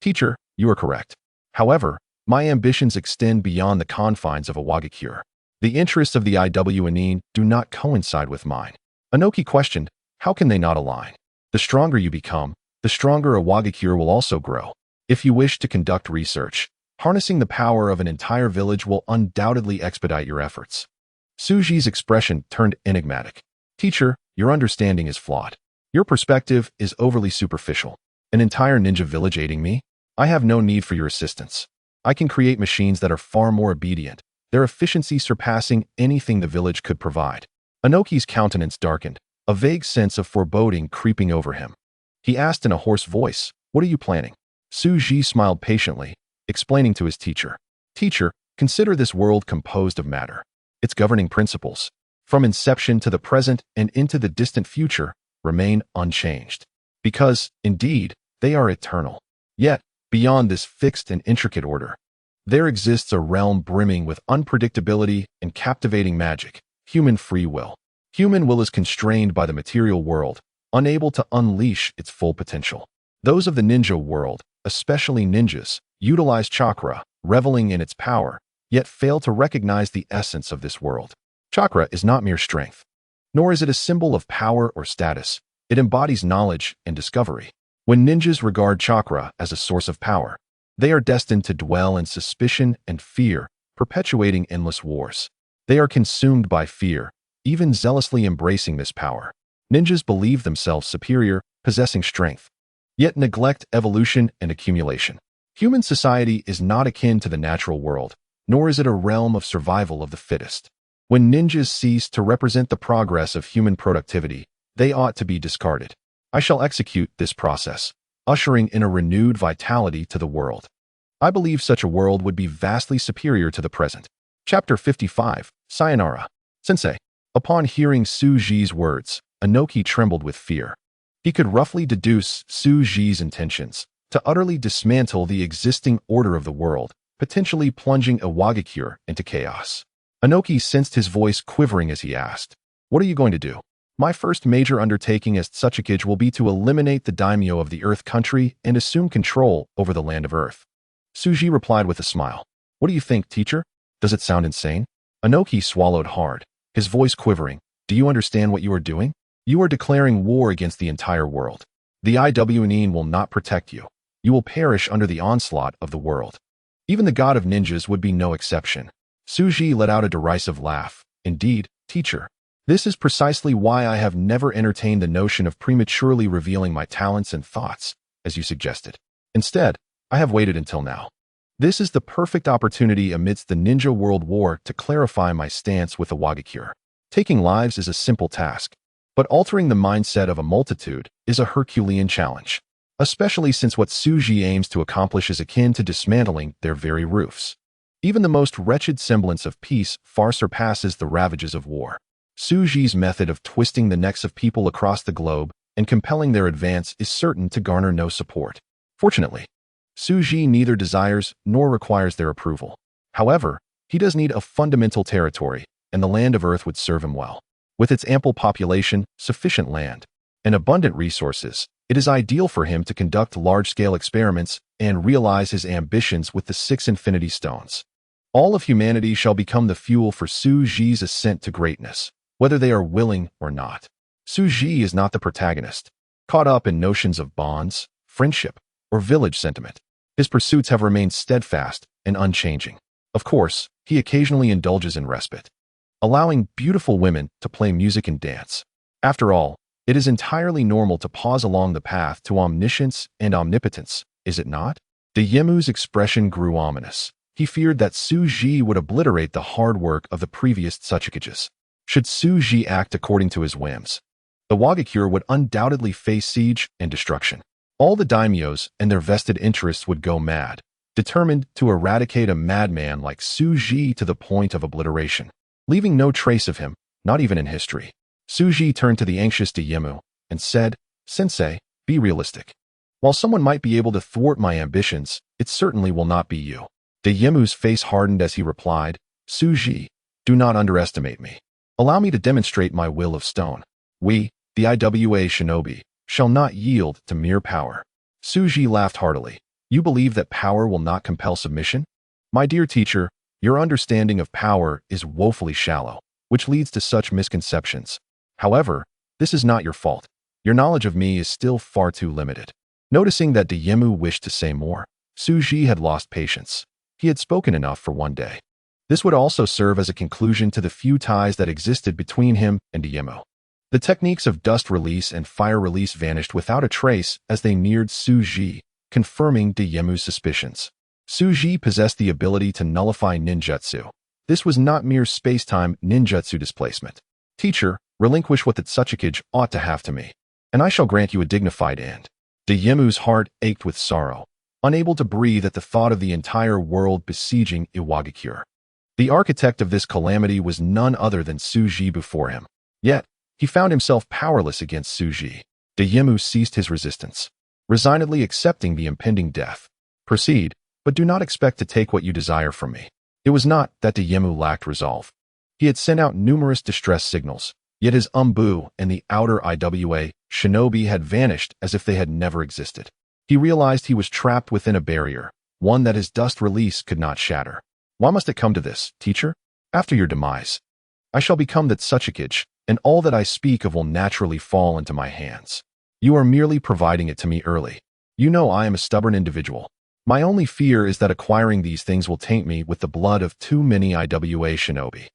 Teacher, you are correct. However, my ambitions extend beyond the confines of awakens. The interests of the IWNine do not coincide with mine. Inoki questioned, how can they not align? The stronger you become, the stronger awakens will also grow. If you wish to conduct research, harnessing the power of an entire village will undoubtedly expedite your efforts. Suji's expression turned enigmatic. Teacher, your understanding is flawed. Your perspective is overly superficial. An entire ninja village aiding me? I have no need for your assistance. I can create machines that are far more obedient, their efficiency surpassing anything the village could provide. Inoki's countenance darkened, a vague sense of foreboding creeping over him. He asked in a hoarse voice, what are you planning? Suji smiled patiently, explaining to his teacher. Teacher, consider this world composed of matter. Its governing principles, from inception to the present and into the distant future, remain unchanged. Because, indeed, they are eternal. Yet, beyond this fixed and intricate order, there exists a realm brimming with unpredictability and captivating magic, human free will. Human will is constrained by the material world, unable to unleash its full potential. Those of the ninja world, especially ninjas, utilize chakra, reveling in its power, yet fail to recognize the essence of this world. Chakra is not mere strength, nor is it a symbol of power or status. It embodies knowledge and discovery. When ninjas regard chakra as a source of power, they are destined to dwell in suspicion and fear, perpetuating endless wars. They are consumed by fear, even zealously embracing this power. Ninjas believe themselves superior, possessing strength, yet neglect evolution and accumulation. Human society is not akin to the natural world, nor is it a realm of survival of the fittest. When ninjas cease to represent the progress of human productivity, they ought to be discarded. I shall execute this process, ushering in a renewed vitality to the world. I believe such a world would be vastly superior to the present. Chapter 55, Sayonara. Sensei. Upon hearing Suji's words, Inoki trembled with fear. He could roughly deduce Suji's intentions to utterly dismantle the existing order of the world, potentially plunging Iwagakure into chaos. Inoki sensed his voice quivering as he asked, "What are you going to do?" "My first major undertaking as Otsutsuki will be to eliminate the daimyo of the Earth country and assume control over the land of Earth." Suji replied with a smile. "What do you think, teacher? Does it sound insane?" Inoki swallowed hard, his voice quivering. "Do you understand what you are doing? You are declaring war against the entire world. The IWN will not protect you. You will perish under the onslaught of the world. Even the god of ninjas would be no exception." Suji let out a derisive laugh. "Indeed, teacher. This is precisely why I have never entertained the notion of prematurely revealing my talents and thoughts, as you suggested. Instead, I have waited until now. This is the perfect opportunity amidst the ninja world war to clarify my stance with Iwagakure. Taking lives is a simple task, but altering the mindset of a multitude is a Herculean challenge, especially since what Suji aims to accomplish is akin to dismantling their very roofs. Even the most wretched semblance of peace far surpasses the ravages of war. Suji's method of twisting the necks of people across the globe and compelling their advance is certain to garner no support. Fortunately, Suji neither desires nor requires their approval. However, he does need a fundamental territory, and the land of Earth would serve him well. With its ample population, sufficient land, and abundant resources, it is ideal for him to conduct large-scale experiments and realize his ambitions with the 6 Infinity Stones. All of humanity shall become the fuel for Suji's ascent to greatness, whether they are willing or not. Suji is not the protagonist, caught up in notions of bonds, friendship, or village sentiment. His pursuits have remained steadfast and unchanging. Of course, he occasionally indulges in respite, allowing beautiful women to play music and dance. After all, it is entirely normal to pause along the path to omniscience and omnipotence, is it not? Yemu's expression grew ominous. He feared that Suji would obliterate the hard work of the previous Otsutsuki. Should Suji act according to his whims, Iwagakure would undoubtedly face siege and destruction. All the daimyos and their vested interests would go mad, determined to eradicate a madman like Suji to the point of obliteration, leaving no trace of him, not even in history. Suji turned to the anxious Yemu and said, "Sensei, be realistic. While someone might be able to thwart my ambitions, it certainly will not be you." Yemu's face hardened as he replied, "Suji, do not underestimate me. Allow me to demonstrate my will of stone. We, the IWA shinobi, shall not yield to mere power." Suji laughed heartily. "You believe that power will not compel submission? My dear teacher, your understanding of power is woefully shallow, which leads to such misconceptions. However, this is not your fault. Your knowledge of me is still far too limited." Noticing that Yemu wished to say more, Suji had lost patience. He had spoken enough for one day. This would also serve as a conclusion to the few ties that existed between him and Yemu. The techniques of dust release and fire release vanished without a trace as they neared Suji, confirming Yemu's suspicions. Suji possessed the ability to nullify ninjutsu. This was not mere space-time ninjutsu displacement. "Teacher, relinquish what the Otsutsuki ought to have to me, and I shall grant you a dignified end." Yemu's heart ached with sorrow, unable to breathe at the thought of the entire world besieging Iwagakure. The architect of this calamity was none other than Suji before him. Yet, he found himself powerless against Suji. Yemu ceased his resistance, resignedly accepting the impending death. "Proceed, but do not expect to take what you desire from me." It was not that Yemu lacked resolve. He had sent out numerous distress signals, yet his umbu and the outer IWA shinobi had vanished as if they had never existed. He realized he was trapped within a barrier, one that his dust release could not shatter. "Why must it come to this, teacher? After your demise, I shall become the Otsutsuki, and all that I speak of will naturally fall into my hands. You are merely providing it to me early. You know I am a stubborn individual. My only fear is that acquiring these things will taint me with the blood of too many IWA shinobi.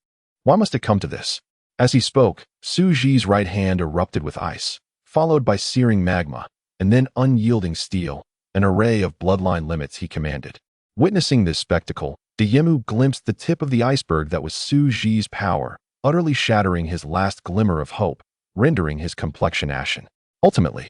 Why must it come to this?" As he spoke, Suji's right hand erupted with ice, followed by searing magma, and then unyielding steel, an array of bloodline limits he commanded. Witnessing this spectacle, Yemu glimpsed the tip of the iceberg that was Suji's power, utterly shattering his last glimmer of hope, rendering his complexion ashen. Ultimately,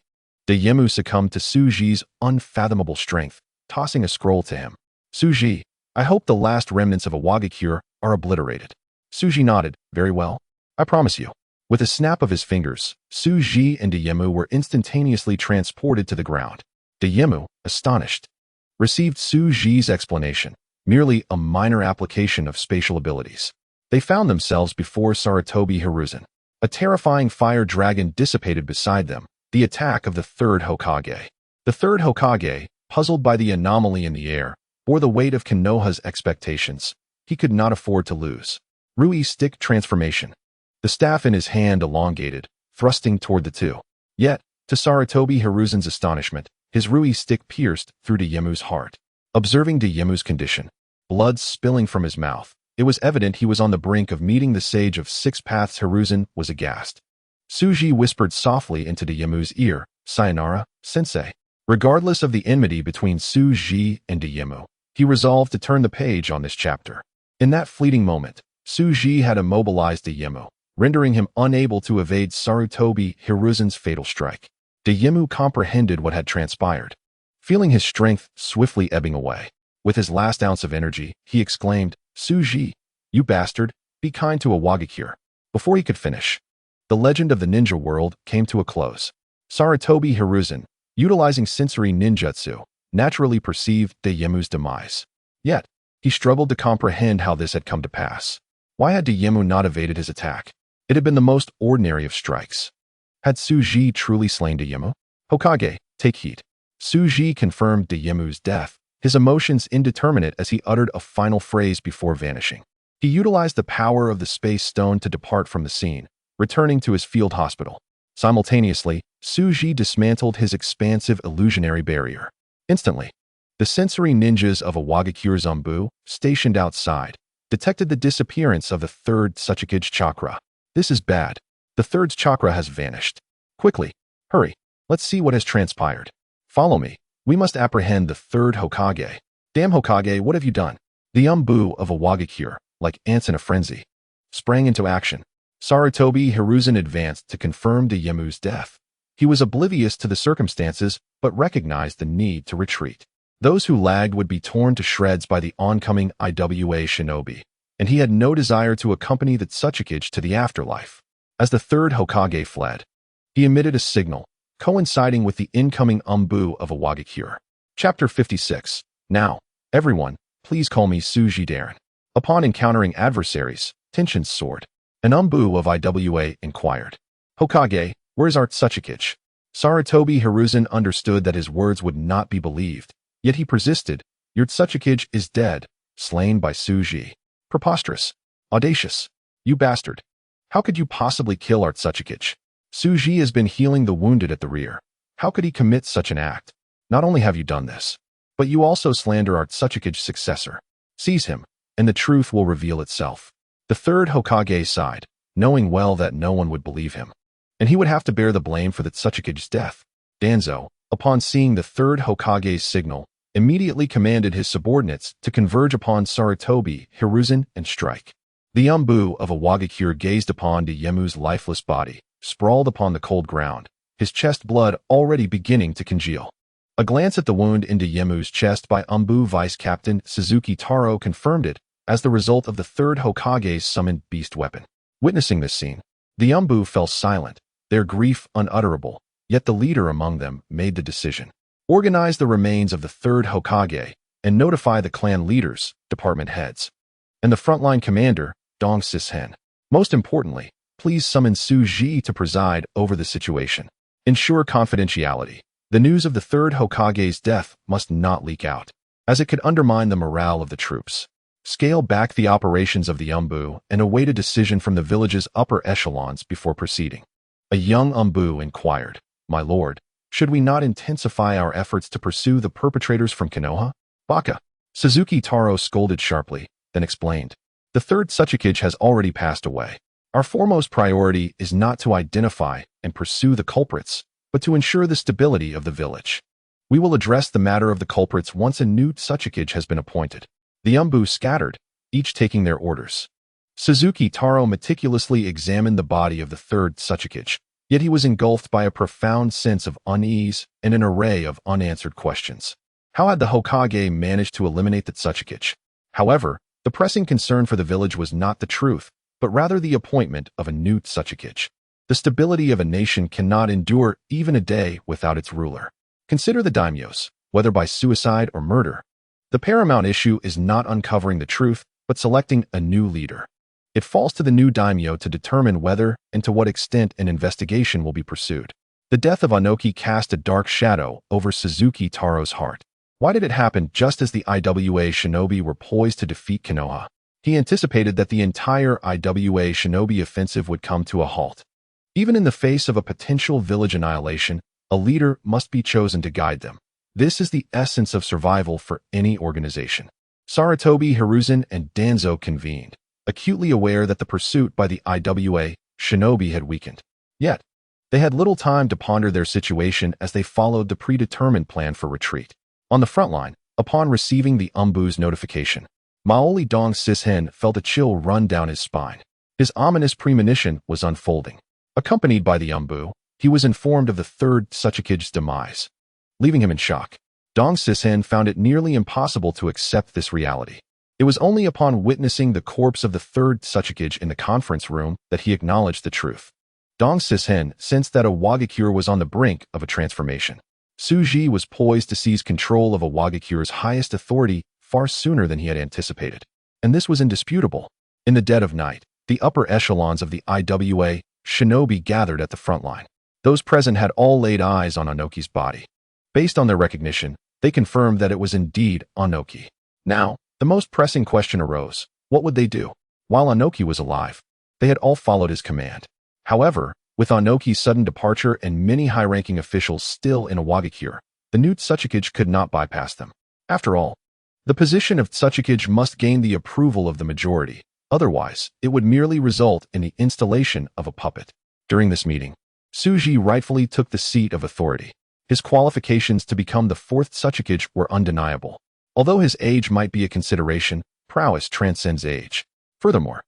Dayemu succumbed to Suji's unfathomable strength, tossing a scroll to him. Suji, I hope the last remnants of Awagakure are obliterated. Suji nodded. Very well. I promise you. With a snap of his fingers, Suji and Dayemu were instantaneously transported to the ground. Dayemu, astonished, received Suji's explanation, merely a minor application of spatial abilities. They found themselves before Sarutobi Hiruzen. A terrifying fire dragon dissipated beside them, the attack of the third Hokage. The third Hokage, puzzled by the anomaly in the air, bore the weight of Konoha's expectations. He could not afford to lose. Rui stick transformation. The staff in his hand elongated, thrusting toward the two. Yet, to Sarutobi Hiruzen's astonishment, his Rui stick pierced through Dayemu's heart. Observing Dayemu's condition, blood spilling from his mouth, it was evident he was on the brink of meeting the sage of six paths. Hiruzen was aghast. Suji whispered softly into Dayemu's ear, Sayonara, sensei. Regardless of the enmity between Suji and Dayemu, he resolved to turn the page on this chapter. In that fleeting moment, Suji had immobilized Dayemu, rendering him unable to evade Sarutobi Hiruzen's fatal strike. Dayemu comprehended what had transpired. Feeling his strength swiftly ebbing away, with his last ounce of energy, he exclaimed, Suji, you bastard, be kind to Awagakure. Before he could finish, the legend of the ninja world came to a close. Sarutobi Hiruzen, utilizing sensory ninjutsu, naturally perceived Dayemu's demise. Yet, he struggled to comprehend how this had come to pass. Why had Dayemu not evaded his attack? It had been the most ordinary of strikes. Had Suji truly slain Dayemu? Hokage, take heed. Suji confirmed Dayemu's death, his emotions indeterminate as he uttered a final phrase before vanishing. He utilized the power of the space stone to depart from the scene, returning to his field hospital. Simultaneously, Suji dismantled his expansive illusionary barrier. Instantly, the sensory ninjas of Awagakure Zanbu, stationed outside, detected the disappearance of the third Otsutsuki chakra. This is bad. The third's chakra has vanished. Quickly, hurry, let's see what has transpired. Follow me. We must apprehend the third Hokage. Damn Hokage, what have you done? The Zanbu of Awagakure, like ants in a frenzy, sprang into action. Sarutobi Hiruzen advanced to confirm Dayemu's death. He was oblivious to the circumstances, but recognized the need to retreat. Those who lagged would be torn to shreds by the oncoming IWA shinobi, and he had no desire to accompany the Otsutsuki to the afterlife. As the third Hokage fled, he emitted a signal, coinciding with the incoming Zanbu of Awagakure. Chapter 56. Now, everyone, please call me Suji Darren. Upon encountering adversaries, tensions soared. An Zanbu of IWA inquired, Hokage, where's our Otsutsuki? Sarutobi Hiruzen understood that his words would not be believed, yet he persisted, your Otsutsuki is dead, slain by Suji. Preposterous. Audacious. You bastard. How could you possibly kill our Otsutsuki? Suji has been healing the wounded at the rear. How could he commit such an act? Not only have you done this, but you also slander our Otsutsuki's successor. Seize him, and the truth will reveal itself. The third Hokage sighed, knowing well that no one would believe him, and he would have to bear the blame for the Otsutsuki's death. Danzo, upon seeing the third Hokage's signal, immediately commanded his subordinates to converge upon Sarutobi Hiruzen and strike. The Zanbu of Awagakure gazed upon Dayemu's lifeless body, sprawled upon the cold ground, his chest blood already beginning to congeal. A glance at the wound in Dayemu's chest by Zanbu Vice Captain Suzuki Taro confirmed it as the result of the third Hokage's summoned beast weapon. Witnessing this scene, the Zanbu fell silent, their grief unutterable, yet the leader among them made the decision. Organize the remains of the third Hokage and notify the clan leaders, department heads, and the frontline commander, Dong Sishen. Most importantly, please summon Suji to preside over the situation. Ensure confidentiality. The news of the third Hokage's death must not leak out, as it could undermine the morale of the troops. Scale back the operations of the Zanbu and await a decision from the village's upper echelons before proceeding. A young Zanbu inquired, My lord, should we not intensify our efforts to pursue the perpetrators from Konoha? Baka. Suzuki Taro scolded sharply, then explained. The third Otsutsuki has already passed away. Our foremost priority is not to identify and pursue the culprits, but to ensure the stability of the village. We will address the matter of the culprits once a new Otsutsuki has been appointed. The Zanbu scattered, each taking their orders. Suzuki Taro meticulously examined the body of the third Otsutsuki, Yet he was engulfed by a profound sense of unease and an array of unanswered questions. How had the Hokage managed to eliminate the Otsutsuki? However, the pressing concern for the village was not the truth, but rather the appointment of a new Otsutsuki. The stability of a nation cannot endure even a day without its ruler. Consider the daimyos, whether by suicide or murder. The paramount issue is not uncovering the truth, but selecting a new leader. It falls to the new daimyo to determine whether and to what extent an investigation will be pursued. The death of Onoki cast a dark shadow over Suzuki Taro's heart. Why did it happen just as the IWA shinobi were poised to defeat Konoha? He anticipated that the entire IWA shinobi offensive would come to a halt. Even in the face of a potential village annihilation, a leader must be chosen to guide them. This is the essence of survival for any organization. Sarutobi, Hiruzen, and Danzo convened, acutely aware that the pursuit by the IWA shinobi had weakened. Yet, they had little time to ponder their situation as they followed the predetermined plan for retreat. On the front line, upon receiving the Umbu's notification, Maoli Dong Sishen felt a chill run down his spine. His ominous premonition was unfolding. Accompanied by the Umbu, he was informed of the third Otsutsukij's demise. Leaving him in shock, Dong Sishen found it nearly impossible to accept this reality. It was only upon witnessing the corpse of the third Otsutsuki in the conference room that he acknowledged the truth. Dong Sishen sensed that Awagakure was on the brink of a transformation. Suji was poised to seize control of Awagakure's highest authority far sooner than he had anticipated. And this was indisputable. In the dead of night, the upper echelons of the IWA shinobi gathered at the front line. Those present had all laid eyes on Onoki's body. Based on their recognition, they confirmed that it was indeed Onoki. Now, the most pressing question arose. What would they do? While Onoki was alive, they had all followed his command. However, with Onoki's sudden departure and many high-ranking officials still in Awagakure, the new Otsutsuki could not bypass them. After all, the position of Otsutsuki must gain the approval of the majority. Otherwise, it would merely result in the installation of a puppet. During this meeting, Suji rightfully took the seat of authority. His qualifications to become the fourth Otsutsuki were undeniable. Although his age might be a consideration, prowess transcends age. Furthermore,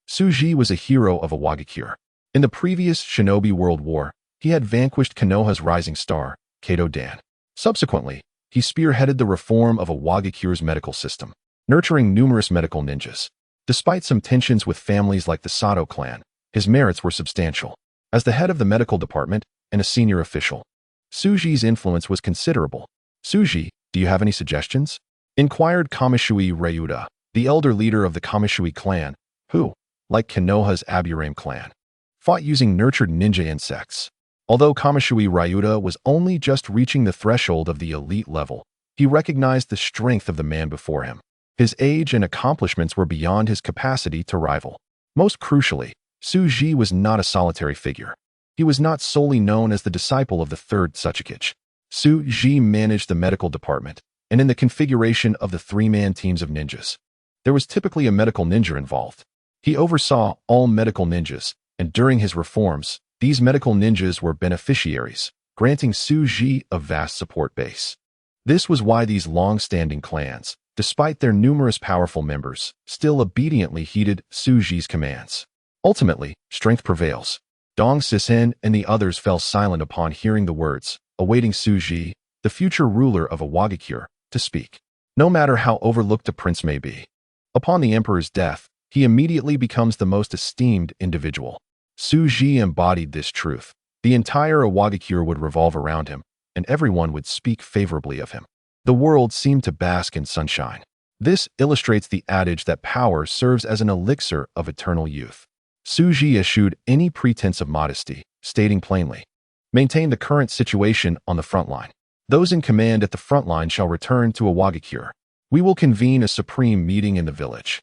Suji was a hero of Awagakure. In the previous Shinobi World War, he had vanquished Konoha's rising star, Kato Dan. Subsequently, he spearheaded the reform of Awagakure's medical system, nurturing numerous medical ninjas. Despite some tensions with families like the Sato clan, his merits were substantial. As the head of the medical department and a senior official, Suji's influence was considerable. Suji, do you have any suggestions? Inquired Kamishui Ryuda, the elder leader of the Kamishui clan, who, like Konoha's Aburame clan, fought using nurtured ninja insects. Although Kamishui Ryuda was only just reaching the threshold of the elite level, he recognized the strength of the man before him. His age and accomplishments were beyond his capacity to rival. Most crucially, Suji was not a solitary figure. He was not solely known as the disciple of the third Otsutsuki. Suji managed the medical department, and in the configuration of the three-man teams of ninjas, there was typically a medical ninja involved. He oversaw all medical ninjas, and during his reforms, these medical ninjas were beneficiaries, granting Suji a vast support base. This was why these long-standing clans, despite their numerous powerful members, still obediently heeded Suji's commands. Ultimately, strength prevails. Dong Sishen and the others fell silent upon hearing the words, awaiting Suji, the future ruler of Awagakure, to speak. No matter how overlooked a prince may be, upon the emperor's death, he immediately becomes the most esteemed individual. Suji embodied this truth. The entire Awagakure would revolve around him, and everyone would speak favorably of him. The world seemed to bask in sunshine. This illustrates the adage that power serves as an elixir of eternal youth. Suji eschewed any pretense of modesty, stating plainly, maintain the current situation on the front line. Those in command at the front line shall return to Awagakure. We will convene a supreme meeting in the village,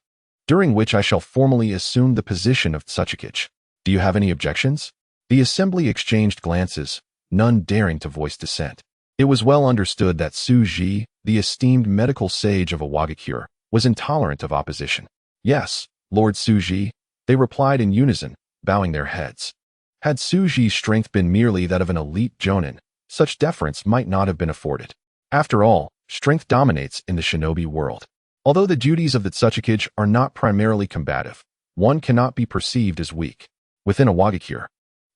during which I shall formally assume the position of Otsutsuki. Do you have any objections? The assembly exchanged glances, none daring to voice dissent. It was well understood that Suji, the esteemed medical sage of Awagakure, was intolerant of opposition. Yes, Lord Suji, they replied in unison, bowing their heads. Had Suji's strength been merely that of an elite jonin, such deference might not have been afforded. After all, strength dominates in the shinobi world. Although the duties of the Otsutsuki are not primarily combative, one cannot be perceived as weak. Within Awagakure,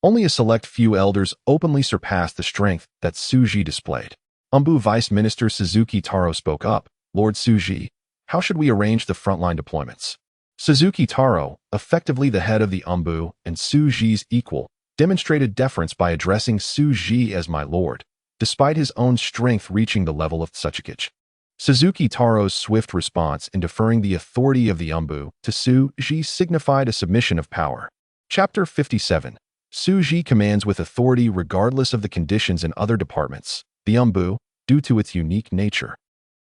Only a select few elders openly surpassed the strength that Tsuji displayed. Umbu Vice Minister Suzuki Taro spoke up. Lord Tsuji, how should we arrange the frontline deployments? Suzuki Taro, effectively the head of the Umbu and Tsuji's equal, demonstrated deference by addressing Tsuji as my lord, despite his own strength reaching the level of Tsuchikage. Suzuki Taro's swift response in deferring the authority of the Umbu to Tsuji signified a submission of power. Chapter 57. Tsuji commands with authority regardless of the conditions in other departments. The Umbu, due to its unique nature,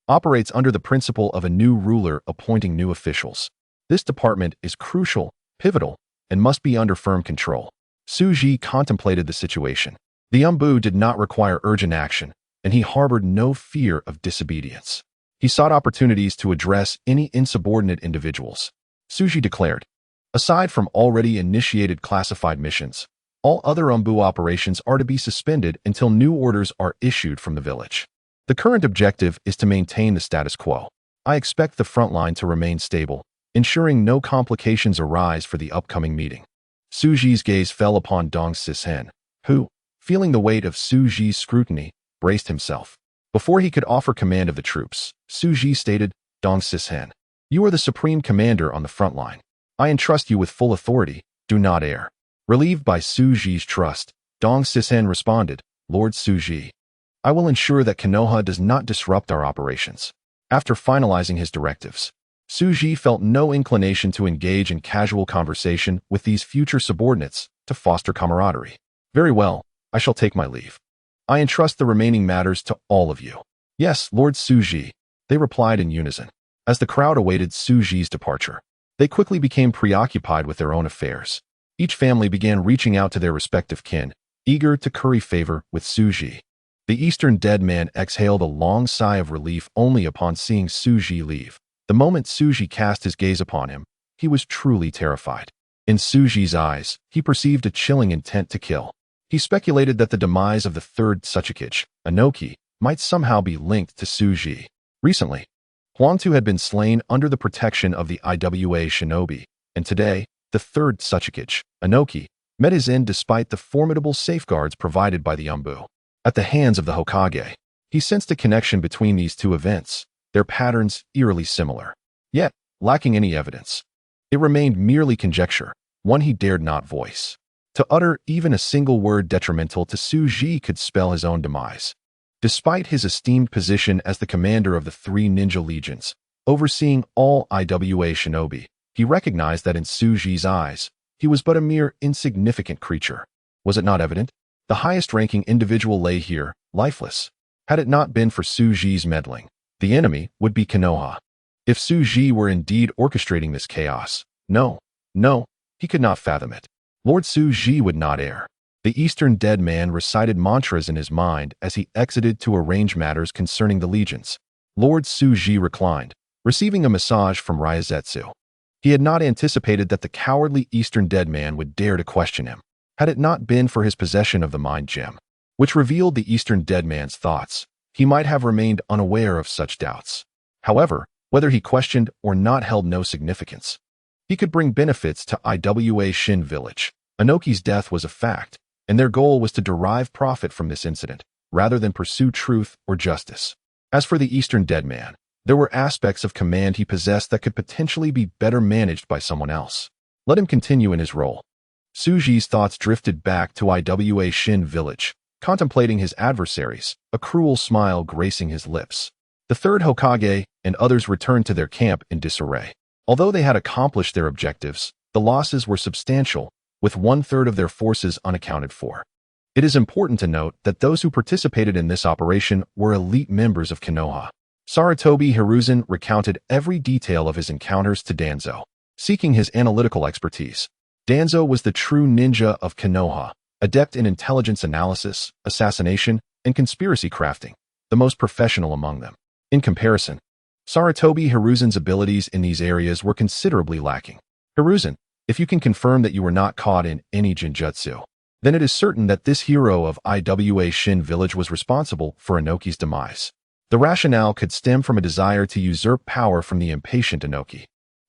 operates under the principle of a new ruler appointing new officials. This department is crucial, pivotal, and must be under firm control. Tsuji contemplated the situation. The Umbu did not require urgent action, and he harbored no fear of disobedience. He sought opportunities to address any insubordinate individuals. Tsuji declared, aside from already initiated classified missions, all other Umbu operations are to be suspended until new orders are issued from the village. The current objective is to maintain the status quo. I expect the front line to remain stable, ensuring no complications arise for the upcoming meeting. Tsuji's gaze fell upon Dong Sisen, who, feeling the weight of Tsuji's scrutiny, braced himself. Before he could offer command of the troops, Tsuji stated, Dong Sisen, you are the supreme commander on the front line. I entrust you with full authority, do not err. Relieved by Tsuji's trust, Dong Sisen responded, Lord Tsuji, I will ensure that Konoha does not disrupt our operations. After finalizing his directives, Tsuji felt no inclination to engage in casual conversation with these future subordinates to foster camaraderie. Very well, I shall take my leave. I entrust the remaining matters to all of you. Yes, Lord Tsuji, they replied in unison. As the crowd awaited Tsuji's departure, they quickly became preoccupied with their own affairs. Each family began reaching out to their respective kin, eager to curry favor with Tsuji. The Eastern dead man exhaled a long sigh of relief only upon seeing Tsuji leave. The moment Tsuji cast his gaze upon him, he was truly terrified. In Tsuji's eyes, he perceived a chilling intent to kill. He speculated that the demise of the third Tsuchikage, Inoki, might somehow be linked to Tsuji. Recently, Huangtu had been slain under the protection of the IWA shinobi, and today, the third Tsuchikage, Inoki, met his end despite the formidable safeguards provided by the Umbu. At the hands of the Hokage, he sensed a connection between these two events, their patterns eerily similar. Yet, lacking any evidence, it remained merely conjecture, one he dared not voice. To utter even a single word detrimental to Tsuji could spell his own demise. Despite his esteemed position as the commander of the three ninja legions, overseeing all IWA shinobi, he recognized that in Tsuji's eyes, he was but a mere insignificant creature. Was it not evident? The highest-ranking individual lay here, lifeless. Had it not been for Tsuji's meddling, the enemy would be Konoha. If Tsuji were indeed orchestrating this chaos, no, he could not fathom it. Lord Tsuji would not err. The Eastern dead man recited mantras in his mind as he exited to arrange matters concerning the legions. Lord Tsuji reclined, receiving a massage from Ryazetsu. He had not anticipated that the cowardly Eastern dead man would dare to question him. Had it not been for his possession of the mind gem, which revealed the Eastern dead man's thoughts, he might have remained unaware of such doubts. However, whether he questioned or not held no significance. He could bring benefits to IWA Shin Village. Inoki's death was a fact, and their goal was to derive profit from this incident, rather than pursue truth or justice. As for the Eastern dead man, there were aspects of command he possessed that could potentially be better managed by someone else. Let him continue in his role. Tsuji's thoughts drifted back to IWA Shin Village, contemplating his adversaries, a cruel smile gracing his lips. The third Hokage and others returned to their camp in disarray. Although they had accomplished their objectives, the losses were substantial, with 1/3 of their forces unaccounted for. It is important to note that those who participated in this operation were elite members of Konoha. Sarutobi Hiruzen recounted every detail of his encounters to Danzo, seeking his analytical expertise. Danzo was the true ninja of Konoha, adept in intelligence analysis, assassination, and conspiracy crafting, the most professional among them. In comparison, Sarutobi Hiruzen's abilities in these areas were considerably lacking. Hiruzen, if you can confirm that you were not caught in any genjutsu, then it is certain that this hero of IWA Shin Village was responsible for Inoki's demise. The rationale could stem from a desire to usurp power from the impatient Inoki.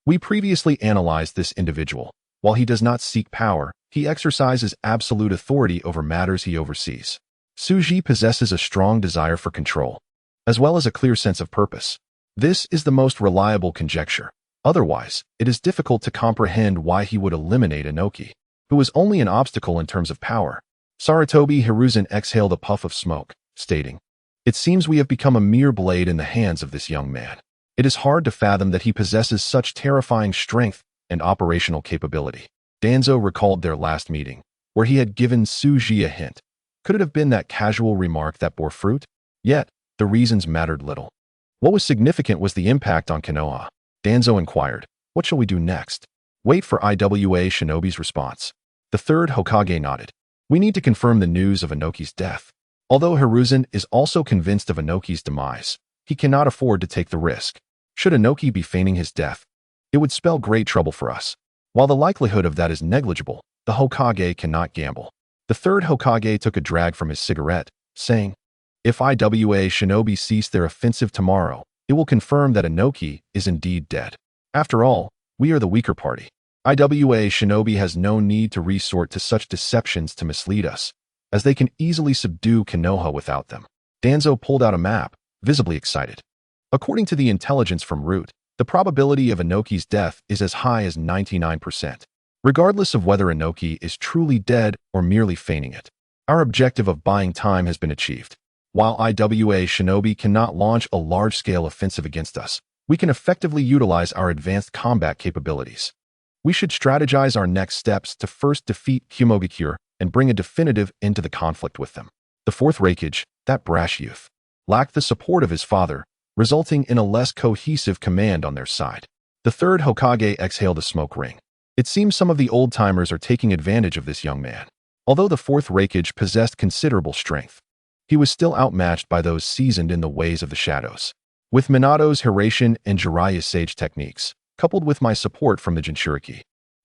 We previously analyzed this individual. While he does not seek power, He exercises absolute authority over matters he oversees. Suji possesses a strong desire for control, as well as a clear sense of purpose. This is the most reliable conjecture. Otherwise, it is difficult to comprehend why he would eliminate Inoki, who is only an obstacle in terms of power. Sarutobi Hiruzen exhaled a puff of smoke, stating, "It seems we have become a mere blade in the hands of this young man. It is hard to fathom that he possesses such terrifying strength and operational capability." Danzo recalled their last meeting, where he had given Suji a hint. Could it have been that casual remark that bore fruit? Yet, the reasons mattered little. What was significant was the impact on Konoha. Danzo inquired, "What shall we do next?" "Wait for IWA Shinobi's response." The third Hokage nodded. "We need to confirm the news of Inoki's death." Although Hiruzen is also convinced of Inoki's demise, he cannot afford to take the risk. Should Inoki be feigning his death, it would spell great trouble for us. While the likelihood of that is negligible, the Hokage cannot gamble. The third Hokage took a drag from his cigarette, saying, "If IWA Shinobi cease their offensive tomorrow, it will confirm that Inoki is indeed dead. After all, we are the weaker party. IWA Shinobi has no need to resort to such deceptions to mislead us, as they can easily subdue Konoha without them." Danzo pulled out a map, visibly excited. According to the intelligence from Root, the probability of Inoki's death is as high as 99%, regardless of whether Inoki is truly dead or merely feigning it. Our objective of buying time has been achieved. While IWA Shinobi cannot launch a large-scale offensive against us, we can effectively utilize our advanced combat capabilities. We should strategize our next steps to first defeat Kumogakure and bring a definitive end to the conflict with them. The fourth Reikage, that brash youth, lacked the support of his father, resulting in a less cohesive command on their side. The third Hokage exhaled a smoke ring. It seems some of the old-timers are taking advantage of this young man. Although the fourth Reikage possessed considerable strength, he was still outmatched by those seasoned in the ways of the shadows. With Minato's Hiraition and Jiraiya's sage techniques, coupled with my support from the Jinchuriki,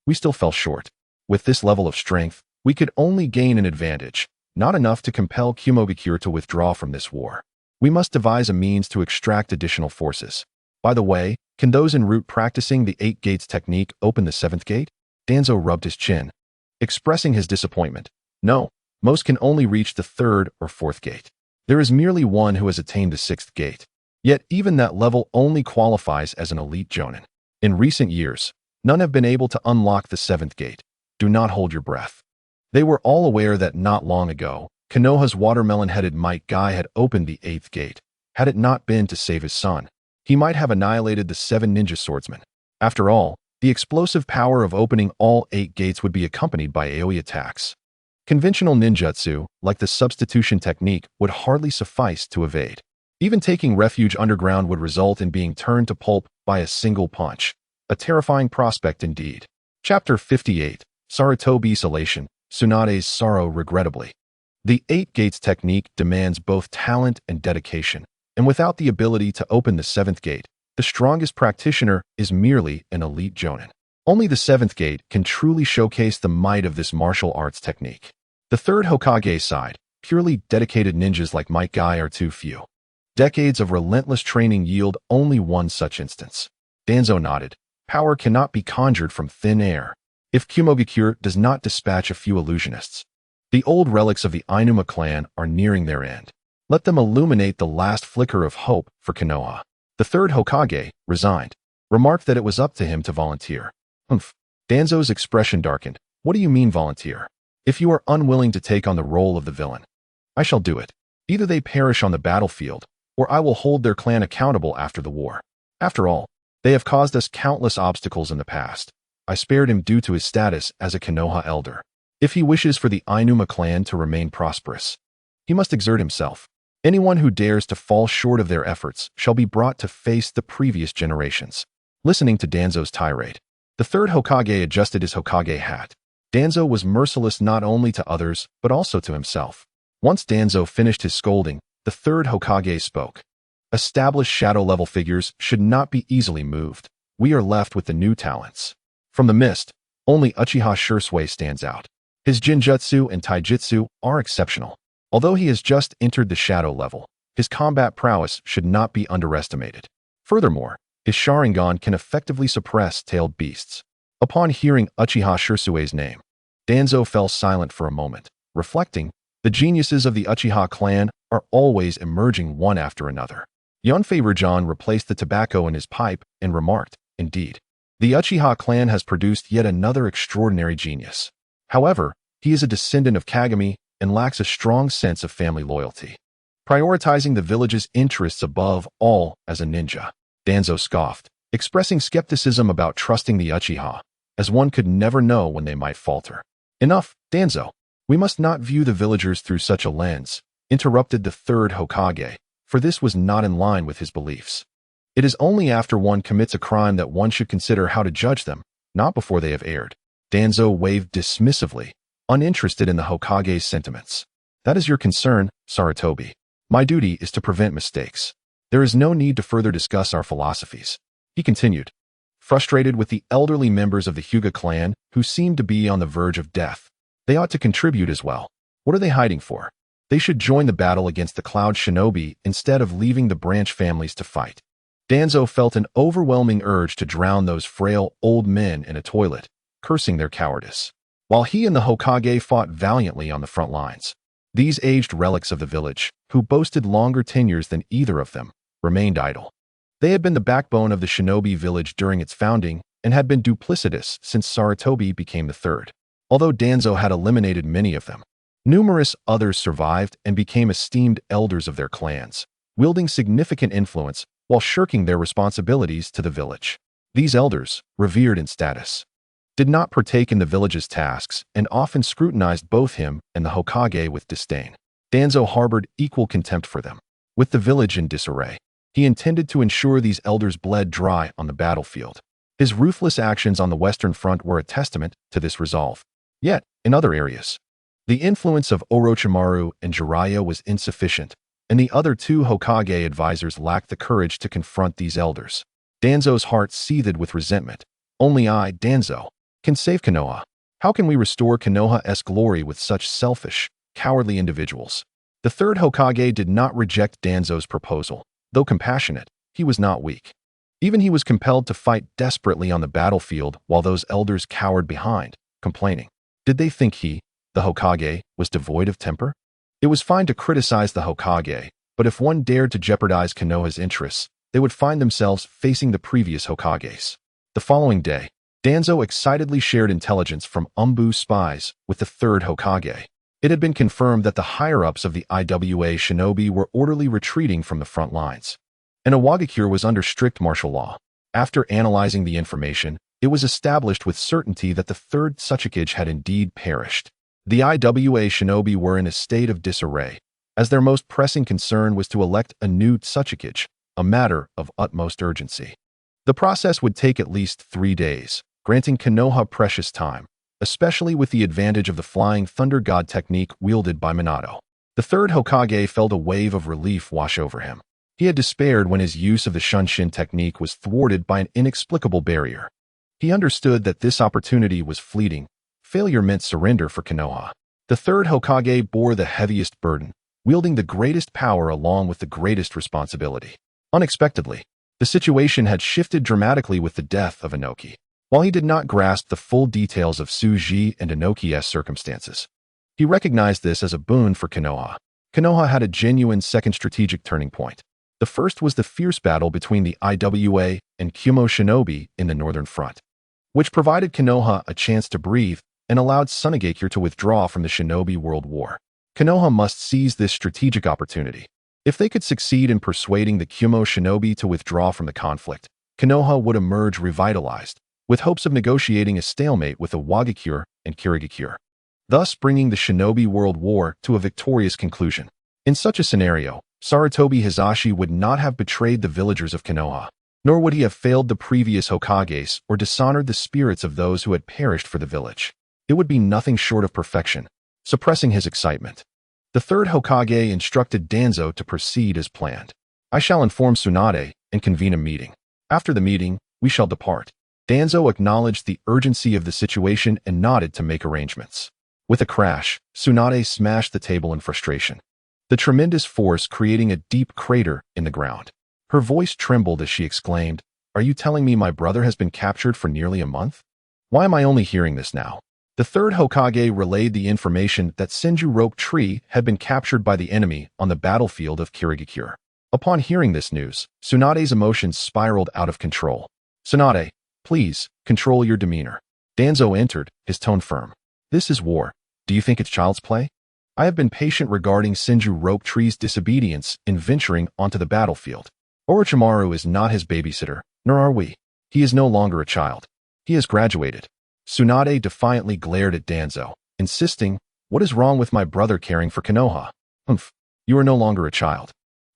we still fell short. With this level of strength, we could only gain an advantage, not enough to compel Kumogakure to withdraw from this war. We must devise a means to extract additional forces. By the way, can those en route practicing the 8 gates technique open the 7th gate? Danzo rubbed his chin, expressing his disappointment. No, most can only reach the 3rd or 4th gate. There is merely one who has attained the 6th gate. Yet even that level only qualifies as an elite jonin. In recent years, none have been able to unlock the 7th gate. Do not hold your breath. They were all aware that not long ago, Konoha's watermelon-headed Might Guy had opened the 8th gate. Had it not been to save his son, he might have annihilated the 7 ninja swordsmen. After all, the explosive power of opening all 8 gates would be accompanied by AoE attacks. Conventional ninjutsu, like the substitution technique, would hardly suffice to evade. Even taking refuge underground would result in being turned to pulp by a single punch. A terrifying prospect indeed. Chapter 58, Sarutobi's Elation, Tsunade's Sorrow Regrettably. The 8 gates technique demands both talent and dedication, and without the ability to open the 7th gate, the strongest practitioner is merely an elite jonin. Only the 7th gate can truly showcase the might of this martial arts technique. The 3rd Hokage side, purely dedicated ninjas like Might Guy are too few. Decades of relentless training yield only one such instance. Danzo nodded. Power cannot be conjured from thin air. If Kumogakure does not dispatch a few illusionists, the old relics of the Ainuma clan are nearing their end. Let them illuminate the last flicker of hope for Konoha. The 3rd Hokage, resigned, remarked that it was up to him to volunteer. Danzo's expression darkened. What do you mean volunteer? If you are unwilling to take on the role of the villain, I shall do it. Either they perish on the battlefield, or I will hold their clan accountable after the war. After all, they have caused us countless obstacles in the past. I spared him due to his status as a Konoha elder. If he wishes for the Ainuma clan to remain prosperous, he must exert himself. Anyone who dares to fall short of their efforts shall be brought to face the previous generations. Listening to Danzo's tirade, the 3rd Hokage adjusted his Hokage hat. Danzo was merciless not only to others, but also to himself. Once Danzo finished his scolding, the 3rd Hokage spoke. Established shadow-level figures should not be easily moved. We are left with the new talents. From the mist, only Uchiha Shursui stands out. His Jinjutsu and Taijutsu are exceptional. Although he has just entered the shadow level, his combat prowess should not be underestimated. Furthermore, his Sharingan can effectively suppress tailed beasts. Upon hearing Uchiha Shursui's name, Danzo fell silent for a moment, reflecting, the geniuses of the Uchiha clan are always emerging one after another. Yunfei Rajan replaced the tobacco in his pipe and remarked, indeed, the Uchiha clan has produced yet another extraordinary genius. However, he is a descendant of Kagami and lacks a strong sense of family loyalty, prioritizing the village's interests above all as a ninja. Danzo scoffed, expressing skepticism about trusting the Uchiha, as one could never know when they might falter. Enough, Danzo. We must not view the villagers through such a lens, interrupted the third Hokage, for this was not in line with his beliefs. It is only after one commits a crime that one should consider how to judge them, not before they have erred. Danzo waved dismissively, uninterested in the Hokage's sentiments. That is your concern, Sarutobi. My duty is to prevent mistakes. There is no need to further discuss our philosophies. He continued, frustrated with the elderly members of the Hyuga clan who seemed to be on the verge of death. They ought to contribute as well. What are they hiding for? They should join the battle against the Cloud Shinobi instead of leaving the branch families to fight. Danzo felt an overwhelming urge to drown those frail old men in a toilet, cursing their cowardice. While he and the Hokage fought valiantly on the front lines, these aged relics of the village, who boasted longer tenures than either of them, remained idle. They had been the backbone of the shinobi village during its founding and had been duplicitous since Sarutobi became the third. Although Danzo had eliminated many of them, numerous others survived and became esteemed elders of their clans, wielding significant influence while shirking their responsibilities to the village. These elders, revered in status, did not partake in the village's tasks and often scrutinized both him and the Hokage with disdain. Danzo harbored equal contempt for them. With the village in disarray, he intended to ensure these elders bled dry on the battlefield. His ruthless actions on the Western Front were a testament to this resolve. Yet, in other areas, the influence of Orochimaru and Jiraiya was insufficient, and the other two Hokage advisors lacked the courage to confront these elders. Danzo's heart seethed with resentment. Only I, Danzo, can save Konoha. How can we restore Konoha's glory with such selfish, cowardly individuals? The third Hokage did not reject Danzo's proposal. Though compassionate, he was not weak. Even he was compelled to fight desperately on the battlefield while those elders cowered behind, complaining. Did they think he, the Hokage, was devoid of temper? It was fine to criticize the Hokage, but if one dared to jeopardize Konoha's interests, they would find themselves facing the previous Hokages. The following day, Danzo excitedly shared intelligence from Umbu's spies with the third Hokage. It had been confirmed that the higher-ups of the IWA shinobi were orderly retreating from the front lines, and Awagakure was under strict martial law. After analyzing the information, it was established with certainty that the third Tsuchikage had indeed perished. The IWA shinobi were in a state of disarray, as their most pressing concern was to elect a new Tsuchikage, a matter of utmost urgency. The process would take at least 3 days, granting Konoha precious time, especially with the advantage of the Flying Thunder God technique wielded by Minato. The third Hokage felt a wave of relief wash over him. He had despaired when his use of the Shunshin technique was thwarted by an inexplicable barrier. He understood that this opportunity was fleeting. Failure meant surrender for Konoha. The third Hokage bore the heaviest burden, wielding the greatest power along with the greatest responsibility. Unexpectedly, the situation had shifted dramatically with the death of Inoki. While he did not grasp the full details of Suji and Inoki's circumstances, he recognized this as a boon for Konoha. Konoha had a genuine second strategic turning point. The first was the fierce battle between the IWA and Kumo shinobi in the Northern Front, which provided Konoha a chance to breathe and allowed Sunagakure to withdraw from the Shinobi World War. Konoha must seize this strategic opportunity. If they could succeed in persuading the Kumo shinobi to withdraw from the conflict, Konoha would emerge revitalized, with hopes of negotiating a stalemate with Awagakure and Kirigakure, thus bringing the Shinobi World War to a victorious conclusion. In such a scenario, Sarutobi Hizashi would not have betrayed the villagers of Konoha, nor would he have failed the previous Hokages or dishonored the spirits of those who had perished for the village. It would be nothing short of perfection. Suppressing his excitement, the third Hokage instructed Danzo to proceed as planned. I shall inform Tsunade and convene a meeting. After the meeting, we shall depart. Danzo acknowledged the urgency of the situation and nodded to make arrangements. With a crash, Tsunade smashed the table in frustration, the tremendous force creating a deep crater in the ground. Her voice trembled as she exclaimed, "Are you telling me my brother has been captured for nearly a month? Why am I only hearing this now?" The third Hokage relayed the information that Senju Rope Tree had been captured by the enemy on the battlefield of Kirigakure. Upon hearing this news, Tsunade's emotions spiraled out of control. "Tsunade, please, control your demeanor." Danzo entered, his tone firm. "This is war. Do you think it's child's play? I have been patient regarding Senju Rope Tree's disobedience in venturing onto the battlefield. Orochimaru is not his babysitter, nor are we. He is no longer a child. He has graduated." Tsunade defiantly glared at Danzo, insisting, "What is wrong with my brother caring for Konoha? Humph, you are no longer a child."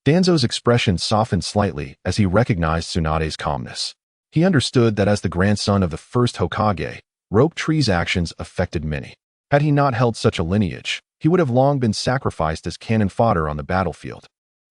Danzo's expression softened slightly as he recognized Tsunade's calmness. He understood that as the grandson of the first Hokage, Rope Tree's actions affected many. Had he not held such a lineage, he would have long been sacrificed as cannon fodder on the battlefield.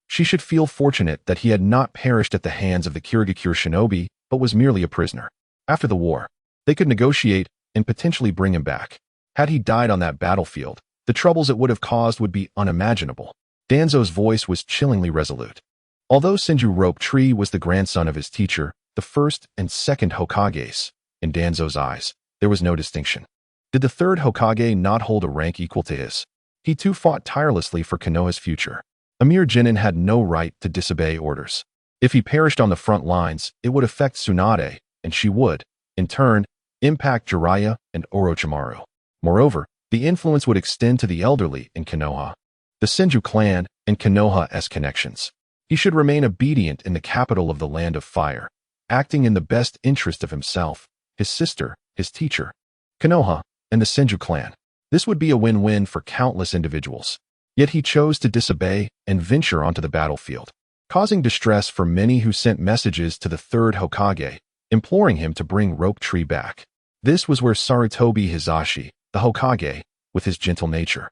She should feel fortunate that he had not perished at the hands of the Kirigakure shinobi, but was merely a prisoner. After the war, they could negotiate and potentially bring him back. Had he died on that battlefield, the troubles it would have caused would be unimaginable. Danzo's voice was chillingly resolute. Although Senju Rope Tree was the grandson of his teacher, the first and second Hokages, in Danzo's eyes, there was no distinction. Did the third Hokage not hold a rank equal to his? He too fought tirelessly for Konoha's future. A mere genin had no right to disobey orders. If he perished on the front lines, it would affect Tsunade, and she would, in turn, impact Jiraiya and Orochimaru. Moreover, the influence would extend to the elderly in Konoha, the Senju clan, and Konoha's connections. He should remain obedient in the capital of the Land of Fire, acting in the best interest of himself, his sister, his teacher, Konoha, and the Senju clan. This would be a win-win for countless individuals. Yet he chose to disobey and venture onto the battlefield, causing distress for many who sent messages to the third Hokage, imploring him to bring Rope Tree back. This was where Sarutobi Hizashi, the Hokage, with his gentle nature,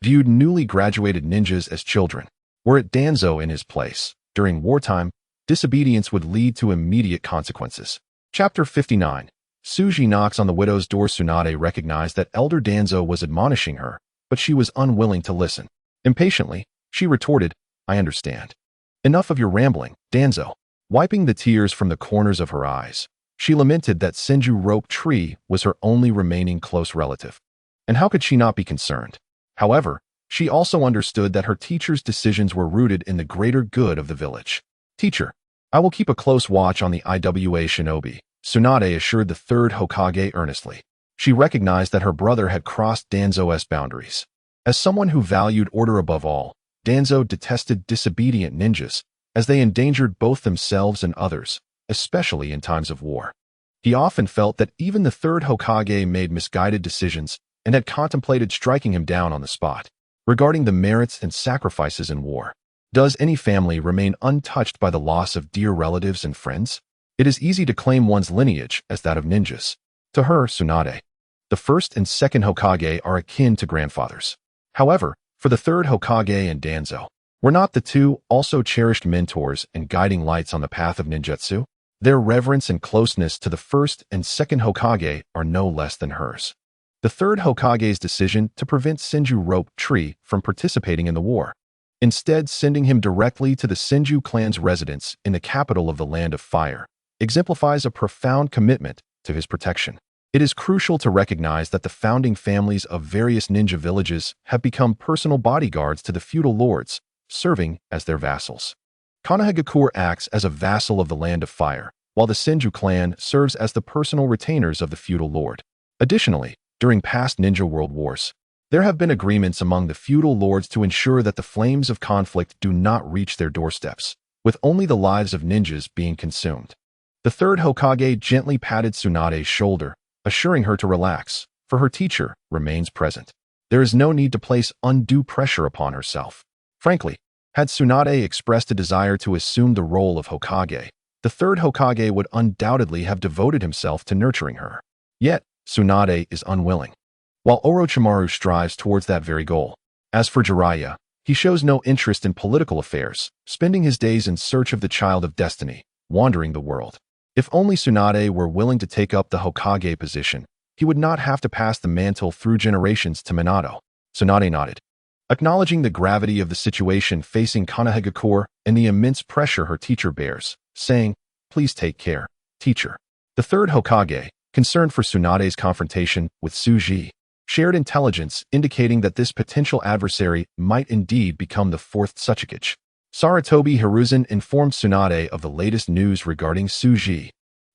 viewed newly graduated ninjas as children. Were it Danzo in his place, during wartime, disobedience would lead to immediate consequences. Chapter 59. Suji knocks on the widow's door. Tsunade recognized that Elder Danzo was admonishing her, but she was unwilling to listen. Impatiently, she retorted, "I understand. Enough of your rambling, Danzo." Wiping the tears from the corners of her eyes, she lamented that Senju Rope Tree was her only remaining close relative. And how could she not be concerned? However, she also understood that her teacher's decisions were rooted in the greater good of the village. "Teacher, I will keep a close watch on the Iwa shinobi," Tsunade assured the third Hokage earnestly. She recognized that her brother had crossed Danzo's boundaries. As someone who valued order above all, Danzo detested disobedient ninjas, as they endangered both themselves and others, especially in times of war. He often felt that even the third Hokage made misguided decisions and had contemplated striking him down on the spot. Regarding the merits and sacrifices in war, does any family remain untouched by the loss of dear relatives and friends? It is easy to claim one's lineage as that of ninjas. To her, Tsunade, the first and second Hokage are akin to grandfathers. However, for the third Hokage and Danzo, were not the two also cherished mentors and guiding lights on the path of ninjutsu? Their reverence and closeness to the first and second Hokage are no less than hers. The third Hokage's decision to prevent Senju Rope Tree from participating in the war, instead sending him directly to the Senju clan's residence in the capital of the Land of Fire, exemplifies a profound commitment to his protection. It is crucial to recognize that the founding families of various ninja villages have become personal bodyguards to the feudal lords, serving as their vassals. Konohagakure acts as a vassal of the Land of Fire, while the Senju clan serves as the personal retainers of the feudal lord. Additionally, during past ninja world wars, there have been agreements among the feudal lords to ensure that the flames of conflict do not reach their doorsteps, with only the lives of ninjas being consumed. The third Hokage gently patted Tsunade's shoulder, assuring her to relax, for her teacher remains present. There is no need to place undue pressure upon herself. Frankly, had Tsunade expressed a desire to assume the role of Hokage, the third Hokage would undoubtedly have devoted himself to nurturing her. Yet, Tsunade is unwilling, while Orochimaru strives towards that very goal. As for Jiraiya, he shows no interest in political affairs, spending his days in search of the child of destiny, wandering the world. If only Tsunade were willing to take up the Hokage position, he would not have to pass the mantle through generations to Minato. Tsunade nodded, acknowledging the gravity of the situation facing Konohagakure and the immense pressure her teacher bears, saying, "Please take care, teacher." The third Hokage, concerned for Tsunade's confrontation with Suji, shared intelligence indicating that this potential adversary might indeed become the fourth Otsutsuki. Sarutobi Hiruzen informed Tsunade of the latest news regarding Tsuji,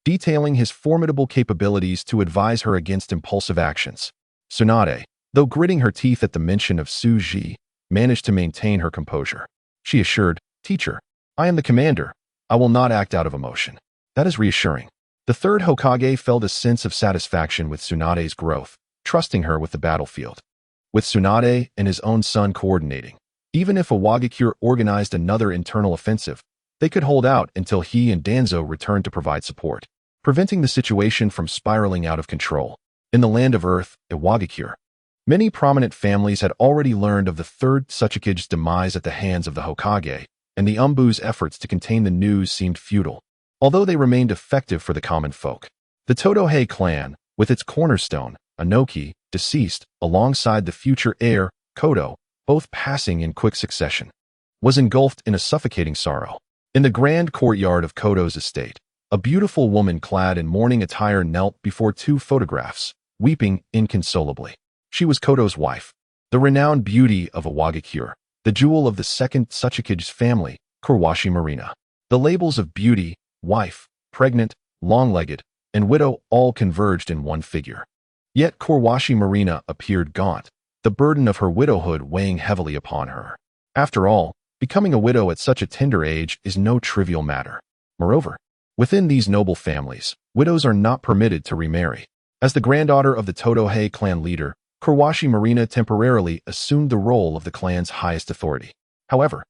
detailing his formidable capabilities to advise her against impulsive actions. Tsunade, though gritting her teeth at the mention of Tsuji, managed to maintain her composure. She assured, "Teacher, I am the commander. I will not act out of emotion." That is reassuring. The third Hokage felt a sense of satisfaction with Tsunade's growth, trusting her with the battlefield. With Tsunade and his own son coordinating, even if Awagakure organized another internal offensive, they could hold out until he and Danzo returned to provide support, preventing the situation from spiraling out of control. In the land of Earth, Awagakure, many prominent families had already learned of the third Otsutsuki's demise at the hands of the Hokage, and the Umbu's efforts to contain the news seemed futile, although they remained effective for the common folk. The Todohei clan, with its cornerstone, Inoki, deceased, alongside the future heir, Kodo, both passing in quick succession, was engulfed in a suffocating sorrow. In the grand courtyard of Kodo's estate, a beautiful woman clad in mourning attire knelt before two photographs, weeping inconsolably. She was Kodo's wife, the renowned beauty of Awagakure, the jewel of the second Otsutsuki's family, Kurwashi Marina. The labels of beauty, wife, pregnant, long-legged, and widow all converged in one figure. Yet Kurwashi Marina appeared gaunt, the burden of her widowhood weighing heavily upon her. After all, becoming a widow at such a tender age is no trivial matter. Moreover, within these noble families, widows are not permitted to remarry. As the granddaughter of the Todohei clan leader, Kurwashi Marina temporarily assumed the role of the clan's highest authority. However,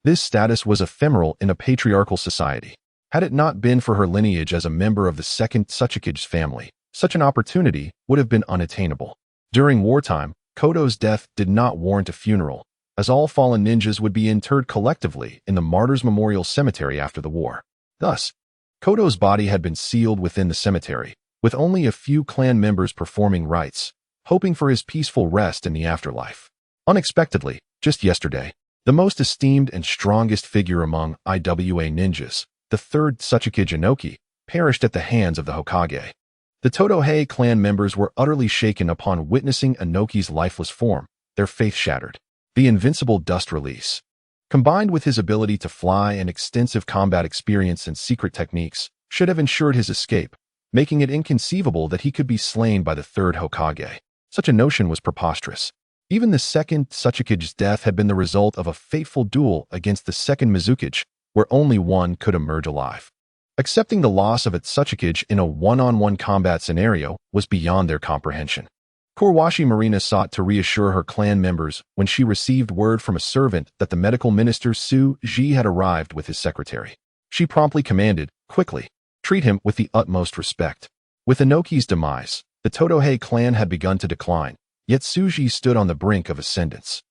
this status was ephemeral in a patriarchal society. Had it not been for her lineage as a member of the second Otsutsuki's family, such an opportunity would have been unattainable. During wartime, Kodo's death did not warrant a funeral, as all fallen ninjas would be interred collectively in the Martyrs' Memorial Cemetery after the war. Thus, Kodo's body had been sealed within the cemetery, with only a few clan members performing rites, hoping for his peaceful rest in the afterlife. Unexpectedly, just yesterday, the most esteemed and strongest figure among IWA ninjas, the third Otsutsuki Inoki, perished at the hands of the Hokage. The Todohei clan members were utterly shaken upon witnessing Inoki's lifeless form, their faith shattered. The invincible dust release, combined with his ability to fly and extensive combat experience and secret techniques, should have ensured his escape, making it inconceivable that he could be slain by the third Hokage. Such a notion was preposterous. Even the second Otsutsuki's death had been the result of a fateful duel against the second Mizuki, where only one could emerge alive. Accepting the loss of its Otsutsuki in a one-on-one combat scenario was beyond their comprehension. Kurwashi Marina sought to reassure her clan members when she received word from a servant that the medical minister Tsuji had arrived with his secretary. She promptly commanded, "Quickly, treat him with the utmost respect." With Inoki's demise, the Todohei clan had begun to decline, yet Tsuji stood on the brink of ascendance.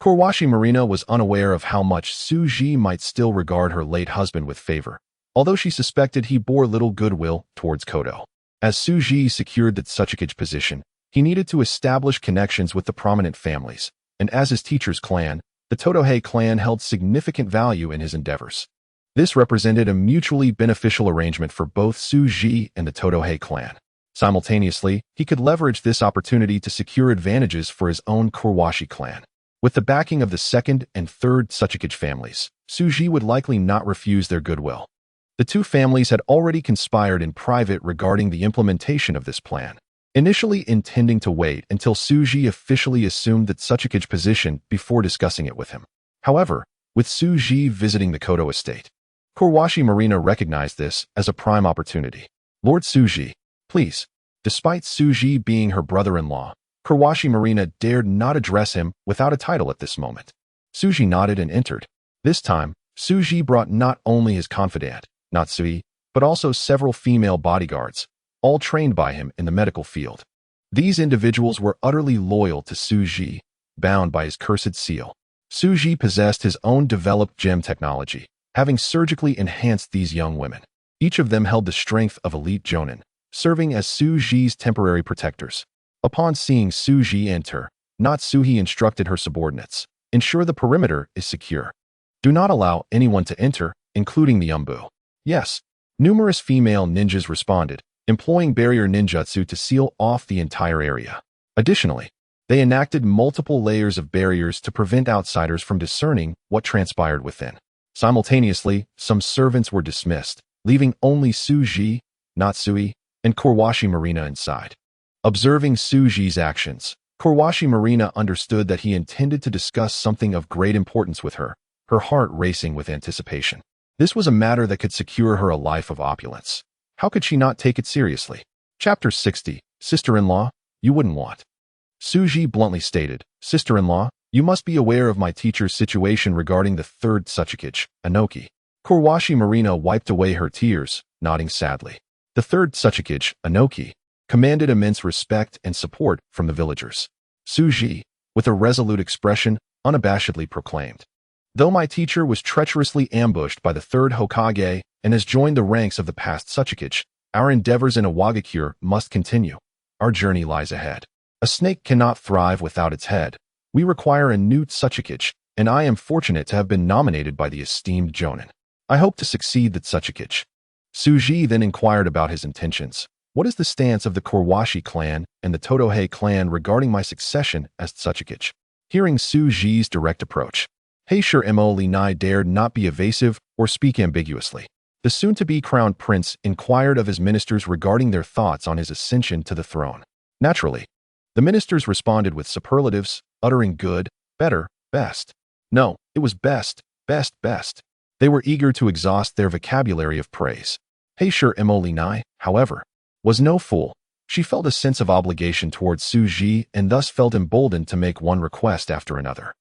Kurwashi Marina was unaware of how much Tsuji might still regard her late husband with favor, although she suspected he bore little goodwill towards Kodo. As Tsuji secured the Otsutsuki's position, he needed to establish connections with the prominent families, and as his teacher's clan, the Todohei clan held significant value in his endeavors. This represented a mutually beneficial arrangement for both Tsuji and the Todohei clan. Simultaneously, he could leverage this opportunity to secure advantages for his own Kurwashi clan. With the backing of the second and third Otsutsuki families, Tsuji would likely not refuse their goodwill. The two families had already conspired in private regarding the implementation of this plan, initially intending to wait until Tsuji officially assumed the Otsutsuki's position before discussing it with him. However, with Tsuji visiting the Kodo estate, Kurwashi Marina recognized this as a prime opportunity. "Lord Tsuji, please." Despite Tsuji being her brother-in-law, Kurwashi Marina dared not address him without a title at this moment. Tsuji nodded and entered. This time, Tsuji brought not only his confidant, Natsui, but also several female bodyguards, all trained by him in the medical field. These individuals were utterly loyal to Tsuji, bound by his cursed seal. Tsuji possessed his own developed gem technology, having surgically enhanced these young women. Each of them held the strength of elite jonin, serving as Tsuji's temporary protectors. Upon seeing Tsuji enter, Natsuhi instructed her subordinates, "Ensure the perimeter is secure. Do not allow anyone to enter, including the Umbu." "Yes." Numerous female ninjas responded, employing barrier ninjutsu to seal off the entire area. Additionally, They enacted multiple layers of barriers to prevent outsiders from discerning what transpired within. Simultaneously, some servants were dismissed, leaving only Suji, Natsui, and Korwashi Marina inside. Observing Suji's actions, Korwashi Marina understood that he intended to discuss something of great importance with her, her heart racing with anticipation. This was a matter that could secure her a life of opulence. How could she not take it seriously? Chapter 60, Sister-in-law, you wouldn't want. Suji bluntly stated, Sister-in-law, you must be aware of my teacher's situation regarding the third Tsuchikage, Anoki. Korwashi Marina wiped away her tears, nodding sadly. The third Tsuchikage, Anoki, commanded immense respect and support from the villagers. Suji, with a resolute expression, unabashedly proclaimed, though my teacher was treacherously ambushed by the third Hokage and has joined the ranks of the past Tsuchikage, our endeavors in Awagakure must continue. Our journey lies ahead. A snake cannot thrive without its head. We require a new Tsuchikage, and I am fortunate to have been nominated by the esteemed Jonin. I hope to succeed the Tsuchikage. Suji then inquired about his intentions. What is the stance of the Korwashi clan and the Totohei clan regarding my succession as Tsuchikage? Hearing Suji's direct approach, Heisher Mo-Linai dared not be evasive or speak ambiguously. The soon-to-be crowned prince inquired of his ministers regarding their thoughts on his ascension to the throne. Naturally, the ministers responded with superlatives, uttering good, better, best. No, it was best, best, best. They were eager to exhaust their vocabulary of praise. Heisher Mo-Linai, however, was no fool. She felt a sense of obligation towards Suji and thus felt emboldened to make one request after another.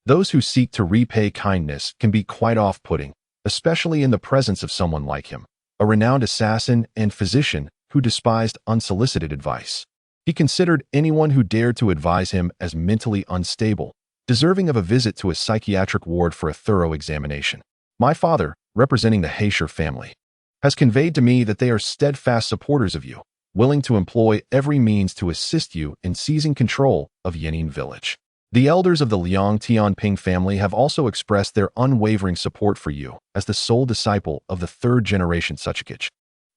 Those who seek to repay kindness can be quite off-putting, especially in the presence of someone like him, a renowned assassin and physician who despised unsolicited advice. He considered anyone who dared to advise him as mentally unstable, deserving of a visit to a psychiatric ward for a thorough examination. My father, representing the Heisher family, has conveyed to me that they are steadfast supporters of you, willing to employ every means to assist you in seizing control of Yenin village. The elders of the Liang Tianping family have also expressed their unwavering support for you as the sole disciple of the third-generation Tsuchikage,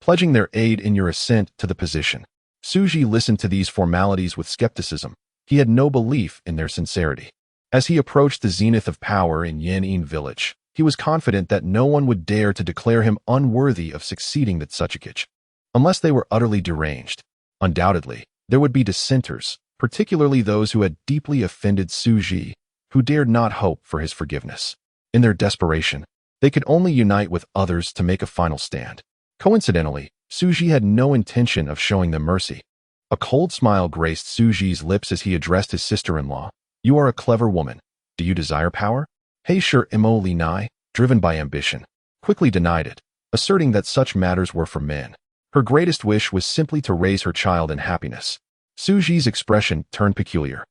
pledging their aid in your ascent to the position. Suji listened to these formalities with skepticism. He had no belief in their sincerity. As he approached the zenith of power in Yenin village, he was confident that no one would dare to declare him unworthy of succeeding the Tsuchikage, unless they were utterly deranged. Undoubtedly, there would be dissenters, particularly those who had deeply offended Suji, who dared not hope for his forgiveness. In their desperation, they could only unite with others to make a final stand. Coincidentally, Suji had no intention of showing them mercy. A cold smile graced Suji's lips as he addressed his sister-in-law. You are a clever woman. Do you desire power? Heisher Mo-Linai, driven by ambition, quickly denied it, asserting that such matters were for men. Her greatest wish was simply to raise her child in happiness. Suji's expression turned peculiar.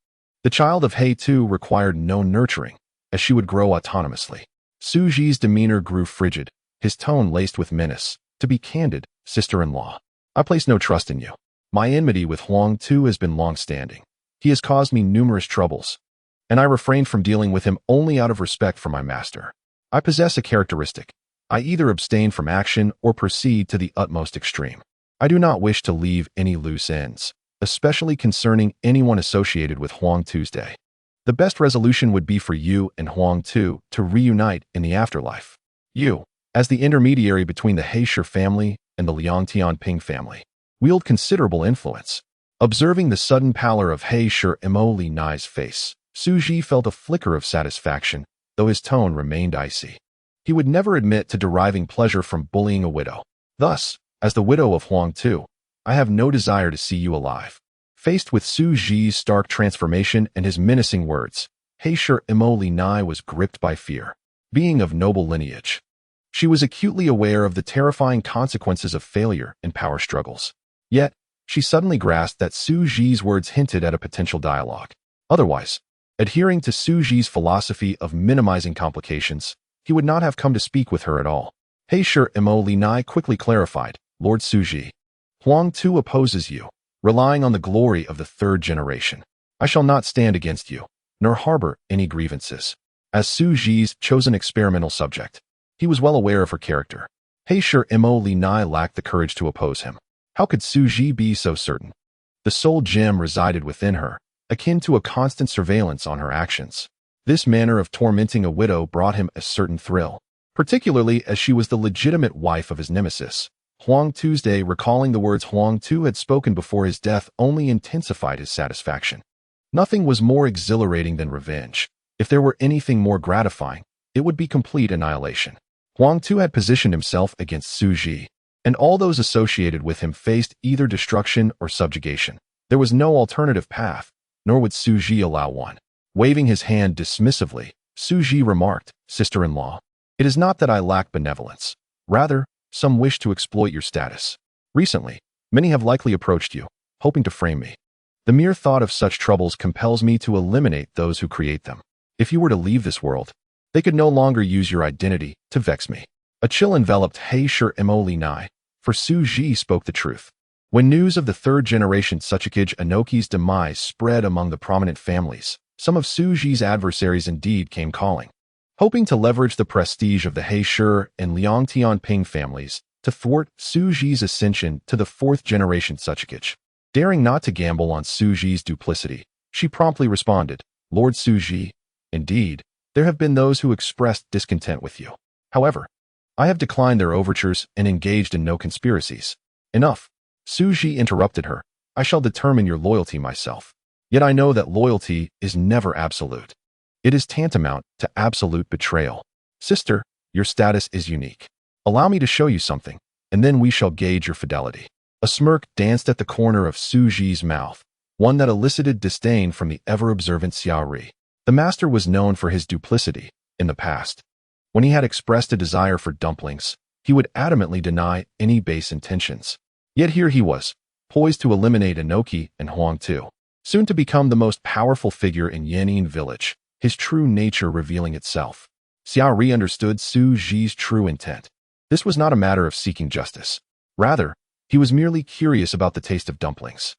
The child of Hei too required no nurturing, as she would grow autonomously. Suji's demeanor grew frigid, his tone laced with menace. To be candid, sister-in-law, I place no trust in you. My enmity with Huang Tu has been long-standing. He has caused me numerous troubles, and I refrained from dealing with him only out of respect for my master. I possess a characteristic. I either abstain from action or proceed to the utmost extreme. I do not wish to leave any loose ends, especially concerning anyone associated with Huang Tu's day. The best resolution would be for you and Huang Tu to reunite in the afterlife. You, as the intermediary between the Heisher family and the Liang Tianping family, wield considerable influence. Observing the sudden pallor of Heisher Mo-Linai's face, Suji felt a flicker of satisfaction, though his tone remained icy. He would never admit to deriving pleasure from bullying a widow. Thus, as the widow of Huang Tu, I have no desire to see you alive. Faced with Suji's stark transformation and his menacing words, Heisher Mo-Linai was gripped by fear. Being of noble lineage, she was acutely aware of the terrifying consequences of failure in power struggles. Yet, she suddenly grasped that Suji's words hinted at a potential dialogue. Otherwise, adhering to Suji's philosophy of minimizing complications, he would not have come to speak with her at all. Heisher Mo-Linai quickly clarified, Lord Suji, Huang Tu opposes you, relying on the glory of the third generation. I shall not stand against you, nor harbor any grievances. As Suji's chosen experimental subject, he was well aware of her character. Heisher Mo-Linai lacked the courage to oppose him. How could Suji be so certain? The soul gem resided within her, akin to a constant surveillance on her actions. This manner of tormenting a widow brought him a certain thrill, particularly as she was the legitimate wife of his nemesis. Huang Tuesday, recalling the words Huang Tu had spoken before his death, only intensified his satisfaction. Nothing was more exhilarating than revenge. If there were anything more gratifying, it would be complete annihilation. Huang Tu had positioned himself against Su Ji, and all those associated with him faced either destruction or subjugation. There was no alternative path, nor would Su Ji allow one. Waving his hand dismissively, Su Ji remarked, "Sister-in-law, it is not that I lack benevolence. Rather, some wish to exploit your status. Recently, many have likely approached you, hoping to frame me. The mere thought of such troubles compels me to eliminate those who create them. If you were to leave this world, they could no longer use your identity to vex me." A chill enveloped He Shi Mo Li Nai, for Su Ji spoke the truth. When news of the third-generation Tsuchikage Inoki's demise spread among the prominent families, some of Su Ji's adversaries indeed came calling, hoping to leverage the prestige of the He Shi and Liang Tianping families to thwart Su Ji's ascension to the fourth-generation Tsuchikage. Daring not to gamble on Su Ji's duplicity, she promptly responded, "Lord Su Ji, indeed, there have been those who expressed discontent with you. However, I have declined their overtures and engaged in no conspiracies." "Enough," Su Ji interrupted her. "I shall determine your loyalty myself. Yet I know that loyalty is never absolute. It is tantamount to absolute betrayal. Sister, your status is unique. Allow me to show you something, and then we shall gauge your fidelity." A smirk danced at the corner of Su Ji's mouth, one that elicited disdain from the ever-observant Xiao Ri. The master was known for his duplicity in the past. When he had expressed a desire for dumplings, he would adamantly deny any base intentions. Yet here he was, poised to eliminate Inoki and Huang Tu, soon to become the most powerful figure in Yan'an village, his true nature revealing itself. Xiao Ri understood Su Ji's true intent. This was not a matter of seeking justice. Rather, he was merely curious about the taste of dumplings.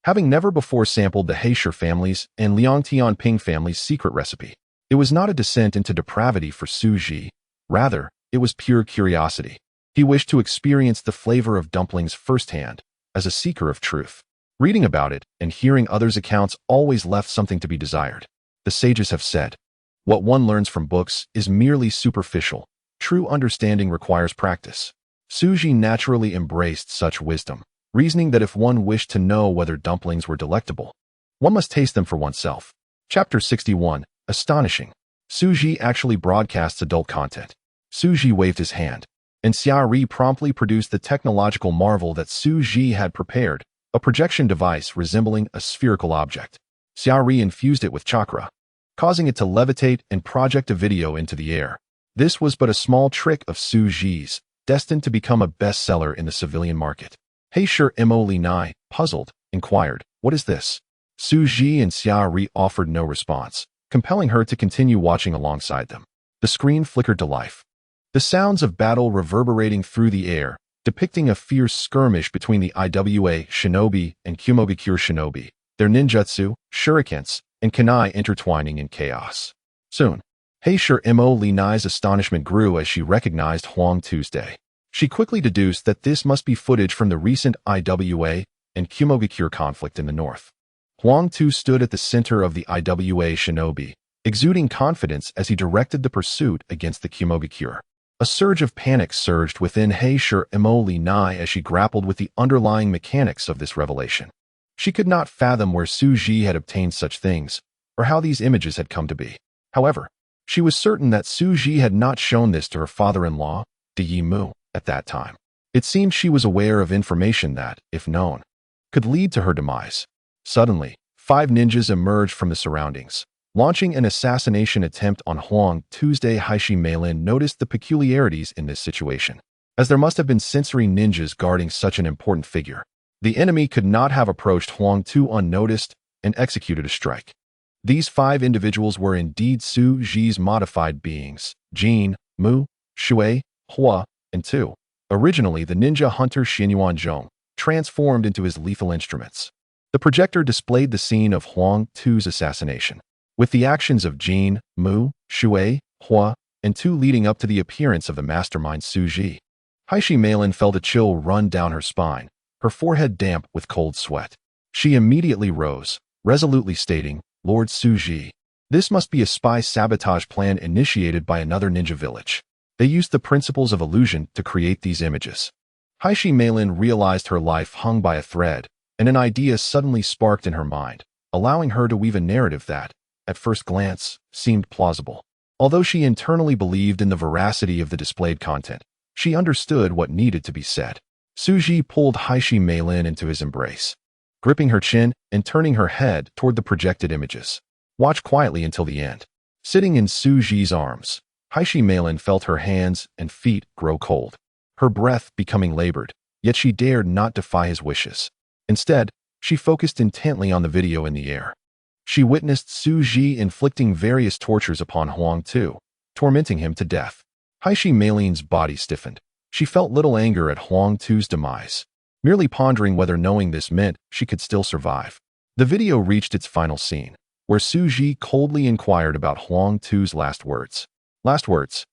Having never before sampled the He Shi family's and Liang Tianping family's secret recipe, it was not a descent into depravity for Su Ji. Rather, it was pure curiosity. He wished to experience the flavor of dumplings firsthand, as a seeker of truth. Reading about it and hearing others' accounts always left something to be desired. The sages have said, "What one learns from books is merely superficial. True understanding requires practice." Su Ji naturally embraced such wisdom, reasoning that if one wished to know whether dumplings were delectable, one must taste them for oneself. Chapter 61. Astonishing. Su Ji actually broadcasts adult content. Su Ji waved his hand, and Xiao Ri promptly produced the technological marvel that Su Ji had prepared, a projection device resembling a spherical object. Xiao Ri infused it with chakra, causing it to levitate and project a video into the air. This was but a small trick of Su Ji's, destined to become a bestseller in the civilian market. He Shi Mo Li Nai, puzzled, inquired, "What is this?" Su Ji and Xiao Ri offered no response, compelling her to continue watching alongside them. The screen flickered to life, the sounds of battle reverberating through the air, depicting a fierce skirmish between the IWA shinobi and Kumogakure shinobi, their ninjutsu, shurikens, and kunai intertwining in chaos. Soon, He Shi Mo Li Nai's astonishment grew as she recognized Huang Tuesday. She quickly deduced that this must be footage from the recent IWA and Kumogakure conflict in the north. Huang Tu stood at the center of the IWA shinobi, exuding confidence as he directed the pursuit against the Kumogakure. A surge of panic surged within He Shi Mo Li Nai as she grappled with the underlying mechanics of this revelation. She could not fathom where Su Ji had obtained such things, or how these images had come to be. However, she was certain that Su Ji had not shown this to her father-in-law, Yi Mu, at that time. It seemed she was aware of information that, if known, could lead to her demise. Suddenly, 5 ninjas emerged from the surroundings, launching an assassination attempt on Huang Tuesday. Haishi Meilin noticed the peculiarities in this situation, as there must have been sensory ninjas guarding such an important figure. The enemy could not have approached Huang Tu unnoticed and executed a strike. These 5 individuals were indeed Su Ji's modified beings, Jin, Mu, Shui, Hua, and Tu. Originally the ninja hunter Xinyuan Zhong, transformed into his lethal instruments. The projector displayed the scene of Huang Tu's assassination, with the actions of Jin, Mu, Shui, Hua, and Tu leading up to the appearance of the mastermind Su Ji. Haishi Meilin felt a chill run down her spine, her forehead damp with cold sweat. She immediately rose, resolutely stating, Lord Suji. This must be a spy sabotage plan initiated by another ninja village. They used the principles of illusion to create these images. Haishi Meilin realized her life hung by a thread, and an idea suddenly sparked in her mind, allowing her to weave a narrative that, at first glance, seemed plausible. Although she internally believed in the veracity of the displayed content, she understood what needed to be said. Suji pulled Haishi Meilin into his embrace, gripping her chin and turning her head toward the projected images. Watch quietly until the end. Sitting in Suji's arms, Haishi Meilin felt her hands and feet grow cold, her breath becoming labored, yet she dared not defy his wishes. Instead, she focused intently on the video in the air. She witnessed Suji inflicting various tortures upon Huang Tu, tormenting him to death. Haishi Meilin's body stiffened. She felt little anger at Huang Tu's demise, merely pondering whether knowing this meant she could still survive. The video reached its final scene, where Suji coldly inquired about Huang Tu's last words. Last words.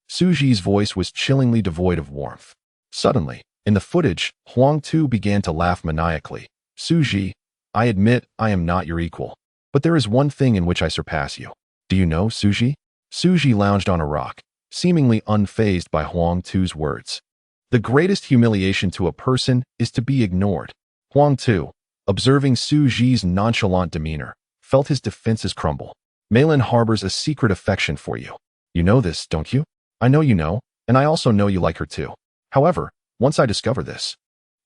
Suji's voice was chillingly devoid of warmth. Suddenly, in the footage, Huang Tu began to laugh maniacally. Suji, I admit I am not your equal, but there is one thing in which I surpass you. Do you know, Suji? Suji lounged on a rock, seemingly unfazed by Huang Tu's words. The greatest humiliation to a person is to be ignored. Huang Tu, observing Suji's nonchalant demeanor, felt his defenses crumble. Meilin harbors a secret affection for you. You know this, don't you? I know you know, and I also know you like her too. However, once I discover this,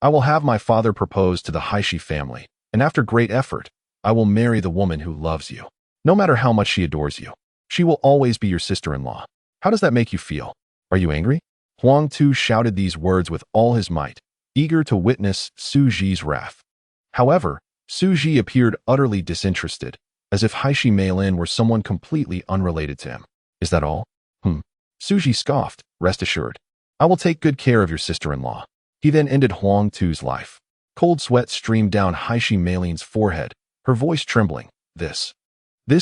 I will have my father propose to the Haishi family, and after great effort, I will marry the woman who loves you. No matter how much she adores you, she will always be your sister-in-law. How does that make you feel? Are you angry? Huang Tu shouted these words with all his might, eager to witness Suji's wrath. However, Suji appeared utterly disinterested, as if Haishi Meilin were someone completely unrelated to him. Is that all? Suji scoffed, rest assured. I will take good care of your sister-in-law. He then ended Huang Tu's life. Cold sweat streamed down Haishi Meilin's forehead, her voice trembling. This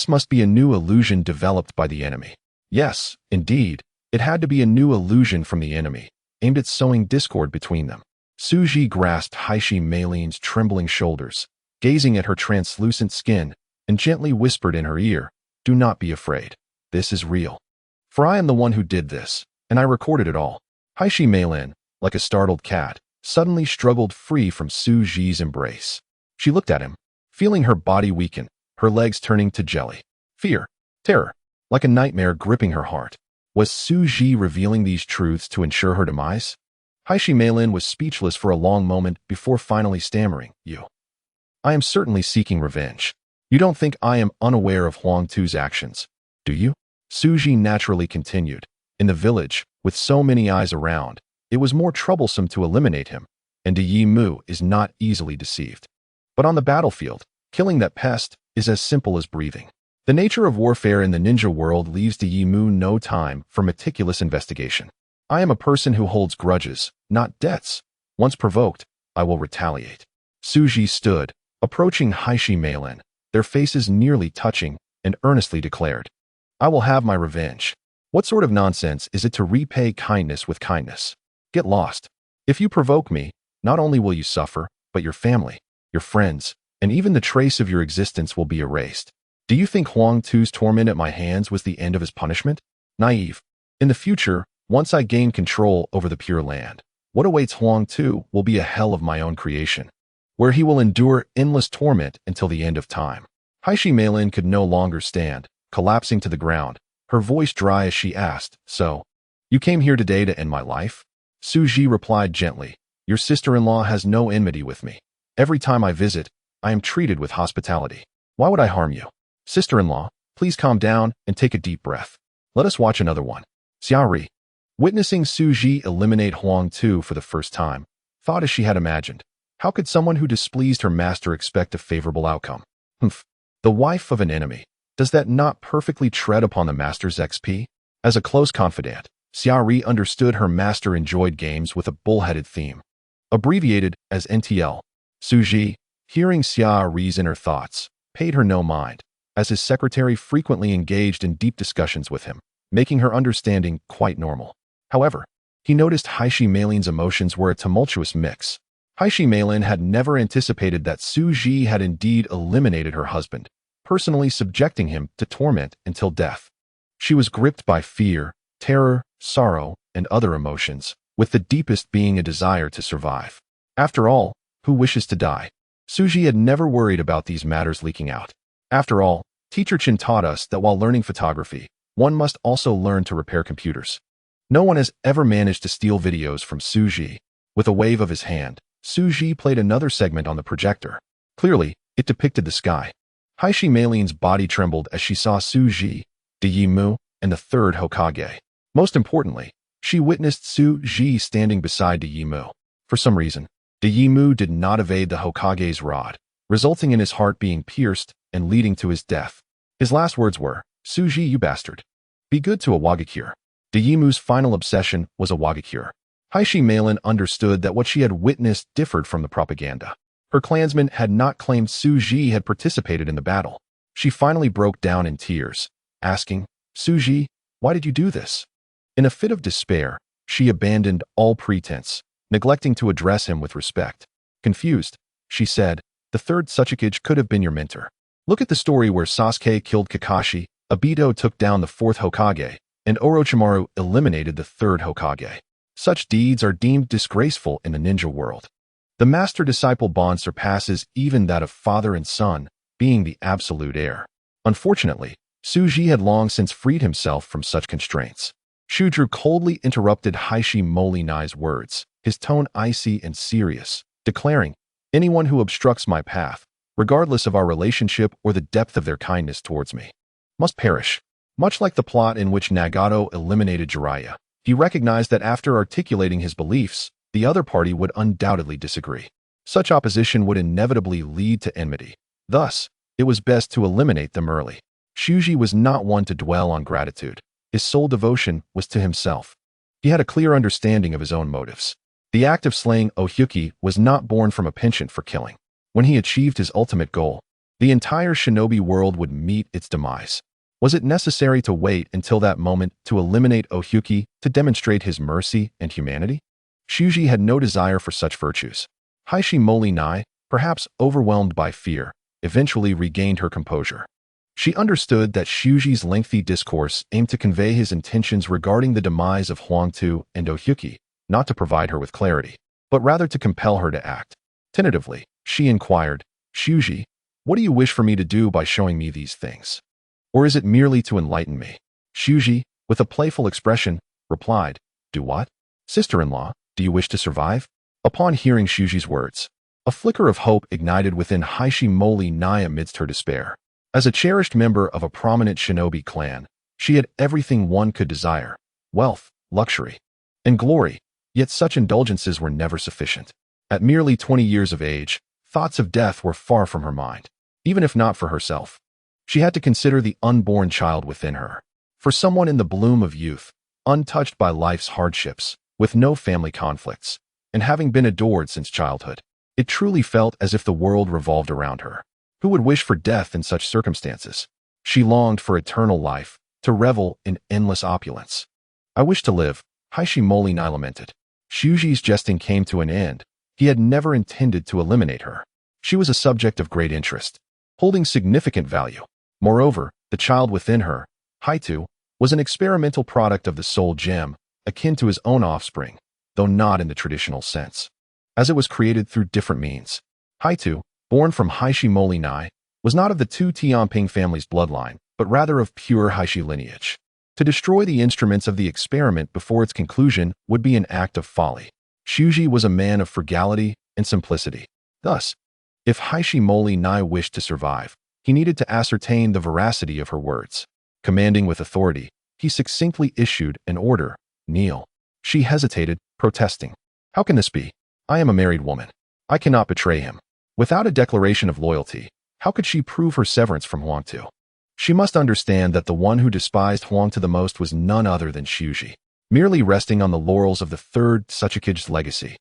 must be a new illusion developed by the enemy. Yes, indeed, it had to be a new illusion from the enemy, aimed at sowing discord between them. Suji grasped Haishi Meilin's trembling shoulders, gazing at her translucent skin, and gently whispered in her ear, Do not be afraid. This is real. For I am the one who did this, and I recorded it all. Haishi Meilin, like a startled cat, suddenly struggled free from Suji's embrace. She looked at him, feeling her body weaken, her legs turning to jelly. Fear, terror, like a nightmare gripping her heart. Was Suji revealing these truths to ensure her demise? Haishi Meilin was speechless for a long moment before finally stammering, I am certainly seeking revenge. You don't think I am unaware of Huang Tu's actions, do you? Suji naturally continued. In the village, with so many eyes around, it was more troublesome to eliminate him, and Yi Mu is not easily deceived. But on the battlefield, killing that pest is as simple as breathing. The nature of warfare in the ninja world leaves Yi Mu no time for meticulous investigation. I am a person who holds grudges, not debts. Once provoked, I will retaliate. Suji stood, approaching Haishi Meilin, their faces nearly touching, and earnestly declared, I will have my revenge. What sort of nonsense is it to repay kindness with kindness? Get lost. If you provoke me, not only will you suffer, but your family, your friends, and even the trace of your existence will be erased. Do you think Huang Tu's torment at my hands was the end of his punishment? Naive. In the future, once I gain control over the Pure Land, what awaits Huang Tu will be a hell of my own creation, where he will endure endless torment until the end of time. Haishi Meilin could no longer stand, collapsing to the ground, her voice dry as she asked, So, you came here today to end my life? Suji replied gently, Your sister-in-law has no enmity with me. Every time I visit, I am treated with hospitality. Why would I harm you? Sister-in-law, please calm down and take a deep breath. Let us watch another one. Xiaori, witnessing Suji eliminate Huang Tu for the first time, thought as she had imagined. How could someone who displeased her master expect a favorable outcome? The wife of an enemy. Does that not perfectly tread upon the master's XP? As a close confidant, Xiaori understood her master enjoyed games with a bullheaded theme, abbreviated as NTL. Suji, hearing Xiaori's inner thoughts, paid her no mind, as his secretary frequently engaged in deep discussions with him, making her understanding quite normal. However, he noticed Haishi Meilin's emotions were a tumultuous mix. Haishi Meilin had never anticipated that Su Ji had indeed eliminated her husband, personally subjecting him to torment until death. She was gripped by fear, terror, sorrow, and other emotions, with the deepest being a desire to survive. After all, who wishes to die? Suji had never worried about these matters leaking out. After all, Teacher Chin taught us that while learning photography, one must also learn to repair computers. No one has ever managed to steal videos from Suji. With a wave of his hand, Suji played another segment on the projector. Clearly, it depicted the sky. Haishi Meilin's body trembled as she saw Suji, De Yimu, and the third Hokage. Most importantly, she witnessed Suji standing beside De Yimu. For some reason, De Yimu did not evade the Hokage's rod, resulting in his heart being pierced and leading to his death. His last words were, "Suji, you bastard. Be good to a Wagakure." De Yimu's final obsession was a Wagakure. Haishi Meilin understood that what she had witnessed differed from the propaganda. Her clansmen had not claimed Suji had participated in the battle. She finally broke down in tears, asking, "Suji, why did you do this?" In a fit of despair, she abandoned all pretense, neglecting to address him with respect. Confused, she said, "The third Otsutsuki could have been your mentor. Look at the story where Sasuke killed Kakashi, Obito took down the fourth Hokage, and Orochimaru eliminated the third Hokage. Such deeds are deemed disgraceful in the ninja world. The master-disciple bond surpasses even that of father and son, being the absolute heir." Unfortunately, Suji had long since freed himself from such constraints. Shudru coldly interrupted Haishi Molinai's words, his tone icy and serious, declaring, "Anyone who obstructs my path, regardless of our relationship or the depth of their kindness towards me, must perish." Much like the plot in which Nagato eliminated Jiraiya, he recognized that after articulating his beliefs, the other party would undoubtedly disagree. Such opposition would inevitably lead to enmity. Thus, it was best to eliminate them early. Shuji was not one to dwell on gratitude. His sole devotion was to himself. He had a clear understanding of his own motives. The act of slaying Ohyuki was not born from a penchant for killing. When he achieved his ultimate goal, the entire shinobi world would meet its demise. Was it necessary to wait until that moment to eliminate Ohyuki to demonstrate his mercy and humanity? Shuji had no desire for such virtues. Haishi Molinai, perhaps overwhelmed by fear, eventually regained her composure. She understood that Shuji's lengthy discourse aimed to convey his intentions regarding the demise of Huangtu and Ohyuki, not to provide her with clarity, but rather to compel her to act. Tentatively, she inquired, "Shuji, what do you wish for me to do by showing me these things? Or is it merely to enlighten me?" Shuji, with a playful expression, replied, "Do what? Sister-in-law, do you wish to survive?" Upon hearing Shuji's words, a flicker of hope ignited within Haishi Molinai amidst her despair. As a cherished member of a prominent shinobi clan, she had everything one could desire: wealth, luxury, and glory, yet such indulgences were never sufficient. At merely 20 years of age, thoughts of death were far from her mind, even if not for herself. She had to consider the unborn child within her. For someone in the bloom of youth, untouched by life's hardships, with no family conflicts, and having been adored since childhood, it truly felt as if the world revolved around her. Who would wish for death in such circumstances? She longed for eternal life, to revel in endless opulence. "I wish to live," Haishi Molinai lamented. Shuji's jesting came to an end. He had never intended to eliminate her. She was a subject of great interest, holding significant value. Moreover, the child within her, Haitu, was an experimental product of the soul gem, akin to his own offspring, though not in the traditional sense, as it was created through different means. Haitu, born from Haishi Molinai, was not of the two Tianping family's bloodline, but rather of pure Haishi lineage. To destroy the instruments of the experiment before its conclusion would be an act of folly. Shuji was a man of frugality and simplicity. Thus, if Haishi Molinai wished to survive, he needed to ascertain the veracity of her words. Commanding with authority, he succinctly issued an order: "Kneel." She hesitated, protesting. "How can this be? I am a married woman. I cannot betray him." Without a declaration of loyalty, how could she prove her severance from Huangtu? She must understand that the one who despised Huangtu the most was none other than Shuji, merely resting on the laurels of the third Otsutsukij's legacy.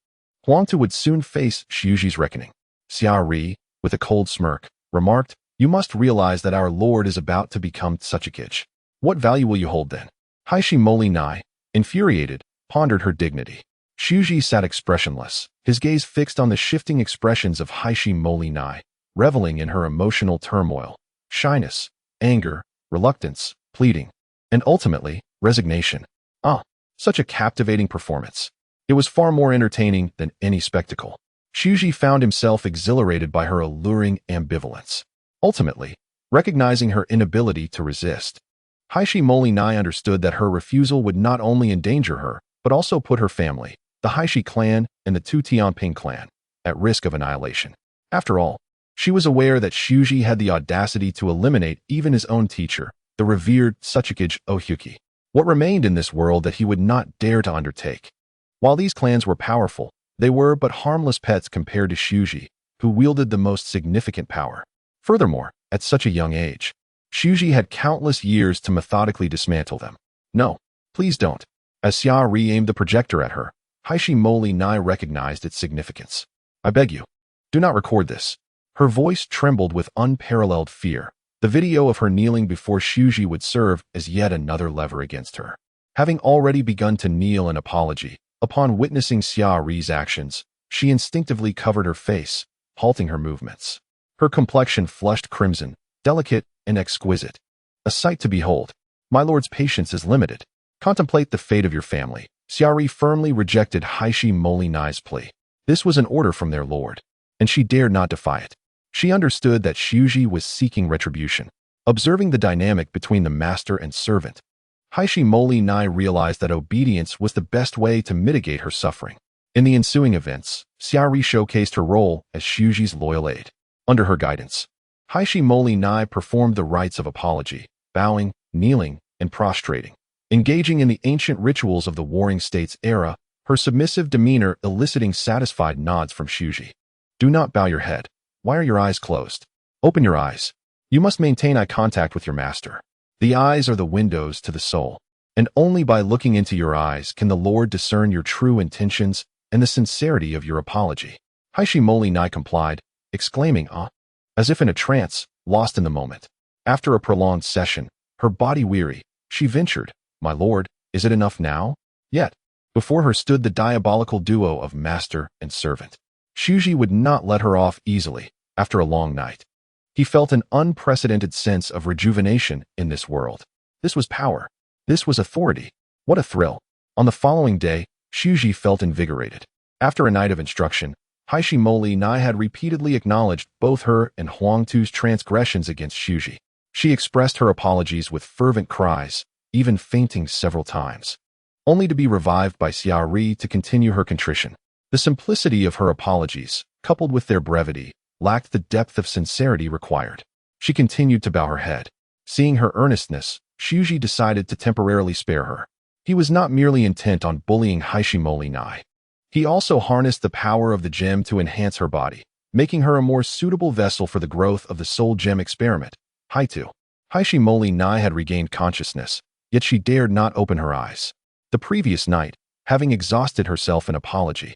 Huangtu would soon face Shuji's reckoning. Xia Ri, with a cold smirk, remarked, "You must realize that our lord is about to become Otsutsuki. What value will you hold then?" Haishi Molinai, infuriated, pondered her dignity. Shuji sat expressionless, his gaze fixed on the shifting expressions of Haishi Moli Nai, reveling in her emotional turmoil, shyness, anger, reluctance, pleading, and ultimately, resignation. Such a captivating performance. It was far more entertaining than any spectacle. Shuji found himself exhilarated by her alluring ambivalence. Ultimately, recognizing her inability to resist, Haishi Moli Nai understood that her refusal would not only endanger her, but also put her family, the Haishi clan and the Tu Tianping clan, at risk of annihilation. After all, she was aware that Shuji had the audacity to eliminate even his own teacher, the revered Tsuchikage Ohyuki. What remained in this world that he would not dare to undertake? While these clans were powerful, they were but harmless pets compared to Shuji, who wielded the most significant power. Furthermore, at such a young age, Shuji had countless years to methodically dismantle them. No, please don't. As Xia re-aimed the projector at her, Haishi Moli Nai recognized its significance. I beg you, do not record this. Her voice trembled with unparalleled fear. The video of her kneeling before Shuji would serve as yet another lever against her. Having already begun to kneel in apology, upon witnessing Xia Ri's actions, she instinctively covered her face, halting her movements. Her complexion flushed crimson, delicate and exquisite. A sight to behold. My lord's patience is limited. Contemplate the fate of your family. Xia Ri firmly rejected Haishi Moli Nai's plea. This was an order from their lord, and she dared not defy it. She understood that Shuji was seeking retribution. Observing the dynamic between the master and servant, Haishi Moli Nai realized that obedience was the best way to mitigate her suffering. In the ensuing events, Xia Ri showcased her role as Shuji's loyal aide. Under her guidance, Haishi Moli Nai performed the rites of apology, bowing, kneeling, and prostrating. Engaging in the ancient rituals of the Warring States era, her submissive demeanor eliciting satisfied nods from Shuji. Do not bow your head. Why are your eyes closed? Open your eyes. You must maintain eye contact with your master. The eyes are the windows to the soul, and only by looking into your eyes can the Lord discern your true intentions and the sincerity of your apology. Haishi Moli Nai complied, exclaiming, as if in a trance, lost in the moment. After a prolonged session, her body weary, she ventured, My lord, is it enough now? Yet, before her stood the diabolical duo of master and servant. Shuji would not let her off easily, after a long night. He felt an unprecedented sense of rejuvenation in this world. This was power. This was authority. What a thrill. On the following day, Shuji felt invigorated. After a night of instruction, Haishi Moli Nai had repeatedly acknowledged both her and Huangtu's transgressions against Shuji. She expressed her apologies with fervent cries, even fainting several times, only to be revived by Xia Ri to continue her contrition. The simplicity of her apologies, coupled with their brevity, lacked the depth of sincerity required. She continued to bow her head. Seeing her earnestness, Shuji decided to temporarily spare her. He was not merely intent on bullying Haishi Moli Nai. He also harnessed the power of the gem to enhance her body, making her a more suitable vessel for the growth of the soul gem experiment. Haishi Moli Nai had regained consciousness, yet she dared not open her eyes. The previous night, having exhausted herself in apology,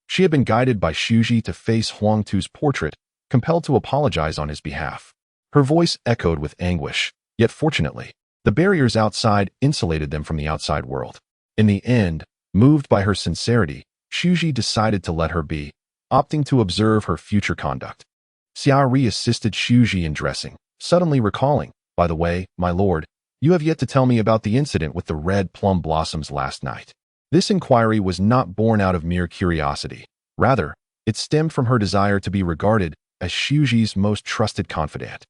she had been guided by Shuji to face Huangtu's portrait, compelled to apologize on his behalf. Her voice echoed with anguish, yet fortunately, the barriers outside insulated them from the outside world. In the end, moved by her sincerity, Shuji decided to let her be, opting to observe her future conduct. Xia Ri assisted Shuji in dressing, suddenly recalling, by the way, my lord, you have yet to tell me about the incident with the red plum blossoms last night. This inquiry was not born out of mere curiosity. Rather, it stemmed from her desire to be regarded as Shuji's most trusted confidant.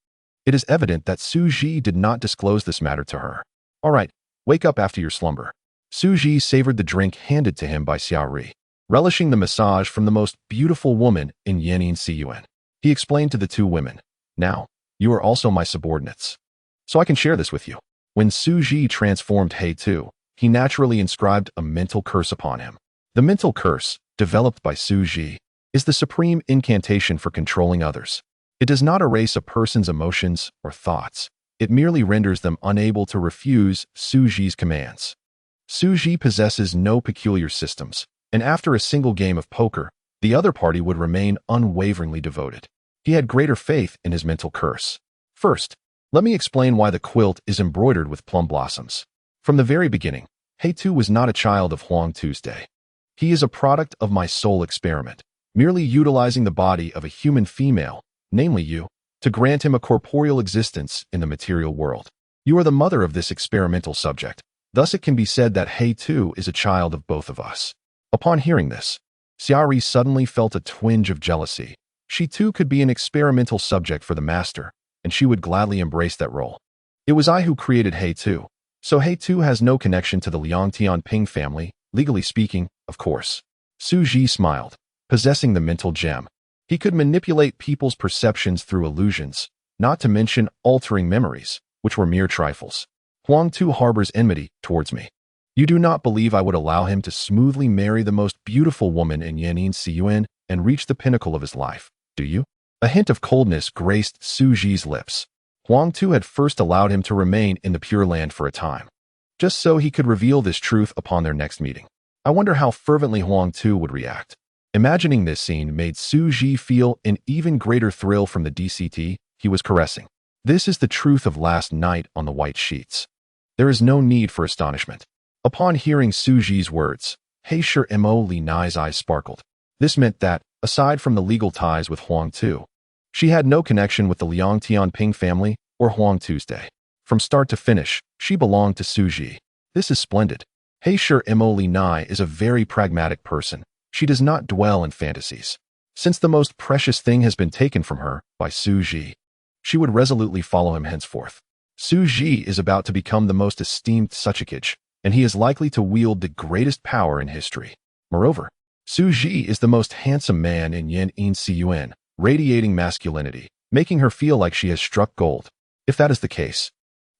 It is evident that Suji did not disclose this matter to her. All right, wake up after your slumber. Suji savored the drink handed to him by Xia Ri, relishing the massage from the most beautiful woman in Yan'an Ciyuan. He explained to the two women, now, you are also my subordinates, so I can share this with you. When Suji transformed He Tu, he naturally inscribed a mental curse upon him. The mental curse, developed by Suji, is the supreme incantation for controlling others. It does not erase a person's emotions or thoughts. It merely renders them unable to refuse Suji's commands. Suji possesses no peculiar systems, and after a single game of poker, the other party would remain unwaveringly devoted. He had greater faith in his mental curse. First, let me explain why the quilt is embroidered with plum blossoms. From the very beginning, He Tu was not a child of Huangtu's day. He is a product of my soul experiment, merely utilizing the body of a human female, namely you, to grant him a corporeal existence in the material world. You are the mother of this experimental subject. Thus it can be said that He too is a child of both of us. Upon hearing this, Xiaori suddenly felt a twinge of jealousy. She too could be an experimental subject for the master, and she would gladly embrace that role. It was I who created He too, so He too has no connection to the Liang Tianping family, legally speaking, of course. Su Ji smiled, possessing the mental gem. He could manipulate people's perceptions through illusions, not to mention altering memories, which were mere trifles. Huang Tu harbors enmity towards me. You do not believe I would allow him to smoothly marry the most beautiful woman in Yan'an Siyuan and reach the pinnacle of his life, do you? A hint of coldness graced Su Ji's lips. Huang Tu had first allowed him to remain in the Pure Land for a time, just so he could reveal this truth upon their next meeting. I wonder how fervently Huang Tu would react. Imagining this scene made Su Ji feel an even greater thrill from the DCT he was caressing. This is the truth of last night on the white sheets. There is no need for astonishment. Upon hearing Su Ji's words, He Shi Mo Li Nai's eyes sparkled. This meant that, aside from the legal ties with Huang Tu, she had no connection with the Liang Tianping family or Huang Tu's day. From start to finish, she belonged to Su Ji. This is splendid. He Shi Mo Li Nai is a very pragmatic person. She does not dwell in fantasies. Since the most precious thing has been taken from her by Su Ji, she would resolutely follow him henceforth. Su Ji is about to become the most esteemed Suchikage, and he is likely to wield the greatest power in history. Moreover, Su Ji is the most handsome man in Yan'an Siyuan, radiating masculinity, making her feel like she has struck gold. If that is the case,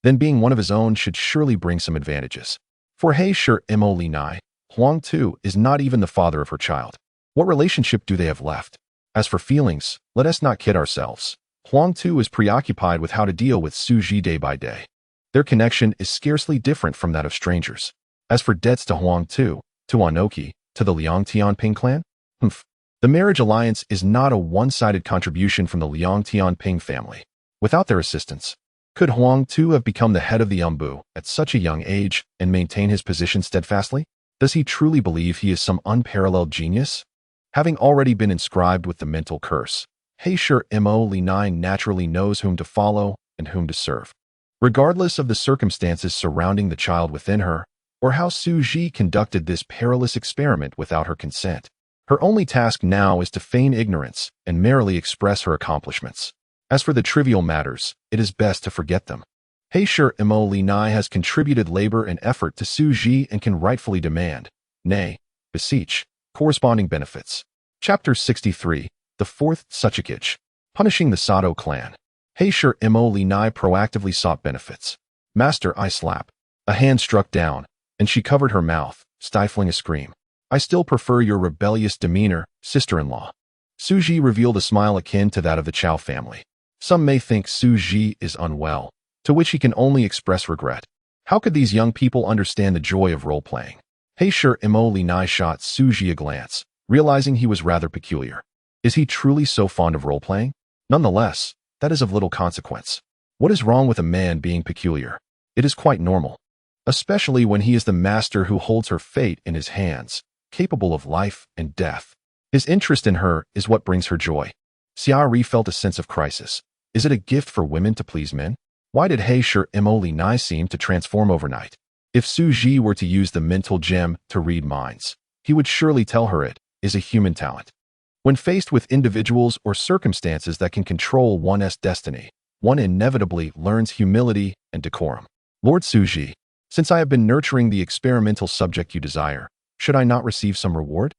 then being one of his own should surely bring some advantages. For He Shi Mo Li Nai, Huang Tu is not even the father of her child. What relationship do they have left? As for feelings, let us not kid ourselves. Huang Tu is preoccupied with how to deal with Su Ji day by day. Their connection is scarcely different from that of strangers. As for debts to Huang Tu, to Anoki, to the Liang Tianping clan, the marriage alliance is not a one-sided contribution from the Liang Tianping family. Without their assistance, could Huang Tu have become the head of the Embu at such a young age and maintain his position steadfastly? Does he truly believe he is some unparalleled genius? Having already been inscribed with the mental curse, He Shi Mo Li Nai naturally knows whom to follow and whom to serve. Regardless of the circumstances surrounding the child within her, or how Su Ji conducted this perilous experiment without her consent, her only task now is to feign ignorance and merely express her accomplishments. As for the trivial matters, it is best to forget them. He Shi Mo Li Nai has contributed labor and effort to Su Ji and can rightfully demand, nay, beseech, corresponding benefits. Chapter 63, The Fourth Suchikage, Punishing the Sato Clan. He Shi Mo Li Nai proactively sought benefits. Master, I slap. A hand struck down, and she covered her mouth, stifling a scream. I still prefer your rebellious demeanor, sister-in-law. Su Ji revealed a smile akin to that of the Chao family. Some may think Su Ji is unwell, to which he can only express regret. How could these young people understand the joy of role-playing? He Shi Mo Li Nai shot Su Ji a glance, realizing he was rather peculiar. Is he truly so fond of role-playing? Nonetheless, that is of little consequence. What is wrong with a man being peculiar? It is quite normal, especially when he is the master who holds her fate in his hands, capable of life and death. His interest in her is what brings her joy. Xiaori felt a sense of crisis. Is it a gift for women to please men? Why did He Shi Mo Li Nai seem to transform overnight? If Su Ji were to use the mental gem to read minds, he would surely tell her it is a human talent. When faced with individuals or circumstances that can control one's destiny, one inevitably learns humility and decorum. Lord Su Ji, since I have been nurturing the experimental subject you desire, should I not receive some reward?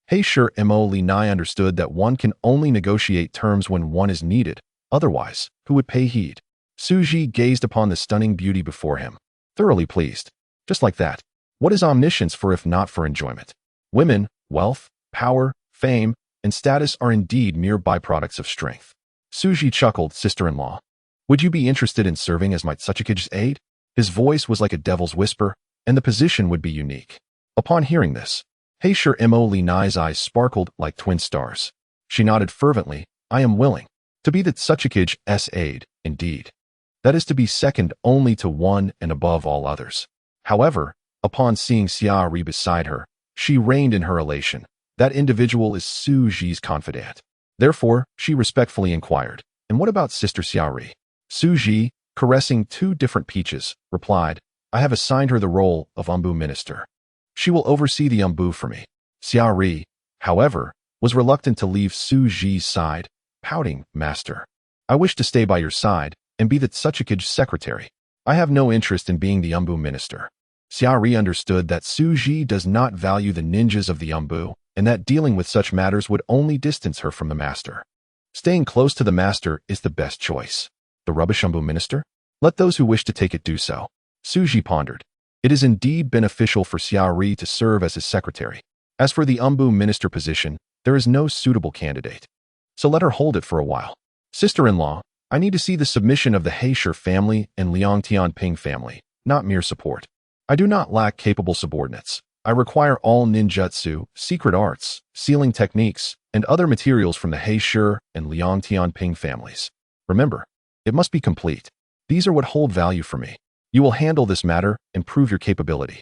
He Shi Mo Li Nai understood that one can only negotiate terms when one is needed, otherwise, who would pay heed? Su Ji gazed upon the stunning beauty before him, thoroughly pleased. Just like that. What is omniscience for if not for enjoyment? Women, wealth, power, fame, and status are indeed mere byproducts of strength. Su Ji chuckled, sister-in-law. Would you be interested in serving as my Suchikage's aide? His voice was like a devil's whisper, and the position would be unique. Upon hearing this, He Shi Mo Li Nai's eyes sparkled like twin stars. She nodded fervently. I am willing to be the Suchikage's aide, indeed. That is to be second only to one and above all others. However, upon seeing Xiaori beside her, She reigned in her elation. That individual is Su Ji's confidant. Therefore, she respectfully inquired, "And what about Sister Xiaori?" Su Ji, caressing two different peaches, replied, "I have assigned her the role of Umbu minister. She will oversee the Umbu for me." Xiaori, however, was reluctant to leave Su Ji's side, pouting, "Master, I wish to stay by your side and be the Otsutsuki's secretary. I have no interest in being the Umbu minister." Xiaori understood that Su Ji does not value the ninjas of the Umbu, and that dealing with such matters would only distance her from the master. Staying close to the master is the best choice. The rubbish Umbu minister? Let those who wish to take it do so. Su Ji pondered. It is indeed beneficial for Xiaori to serve as his secretary. As for the Umbu minister position, there is no suitable candidate. So let her hold it for a while. Sister-in-law, I need to see the submission of the Heisher family and Liang Tianping family, not mere support. I do not lack capable subordinates. I require all ninjutsu, secret arts, sealing techniques, and other materials from the Heisher and Liang Tianping families. Remember, it must be complete. These are what hold value for me. You will handle this matter and prove your capability.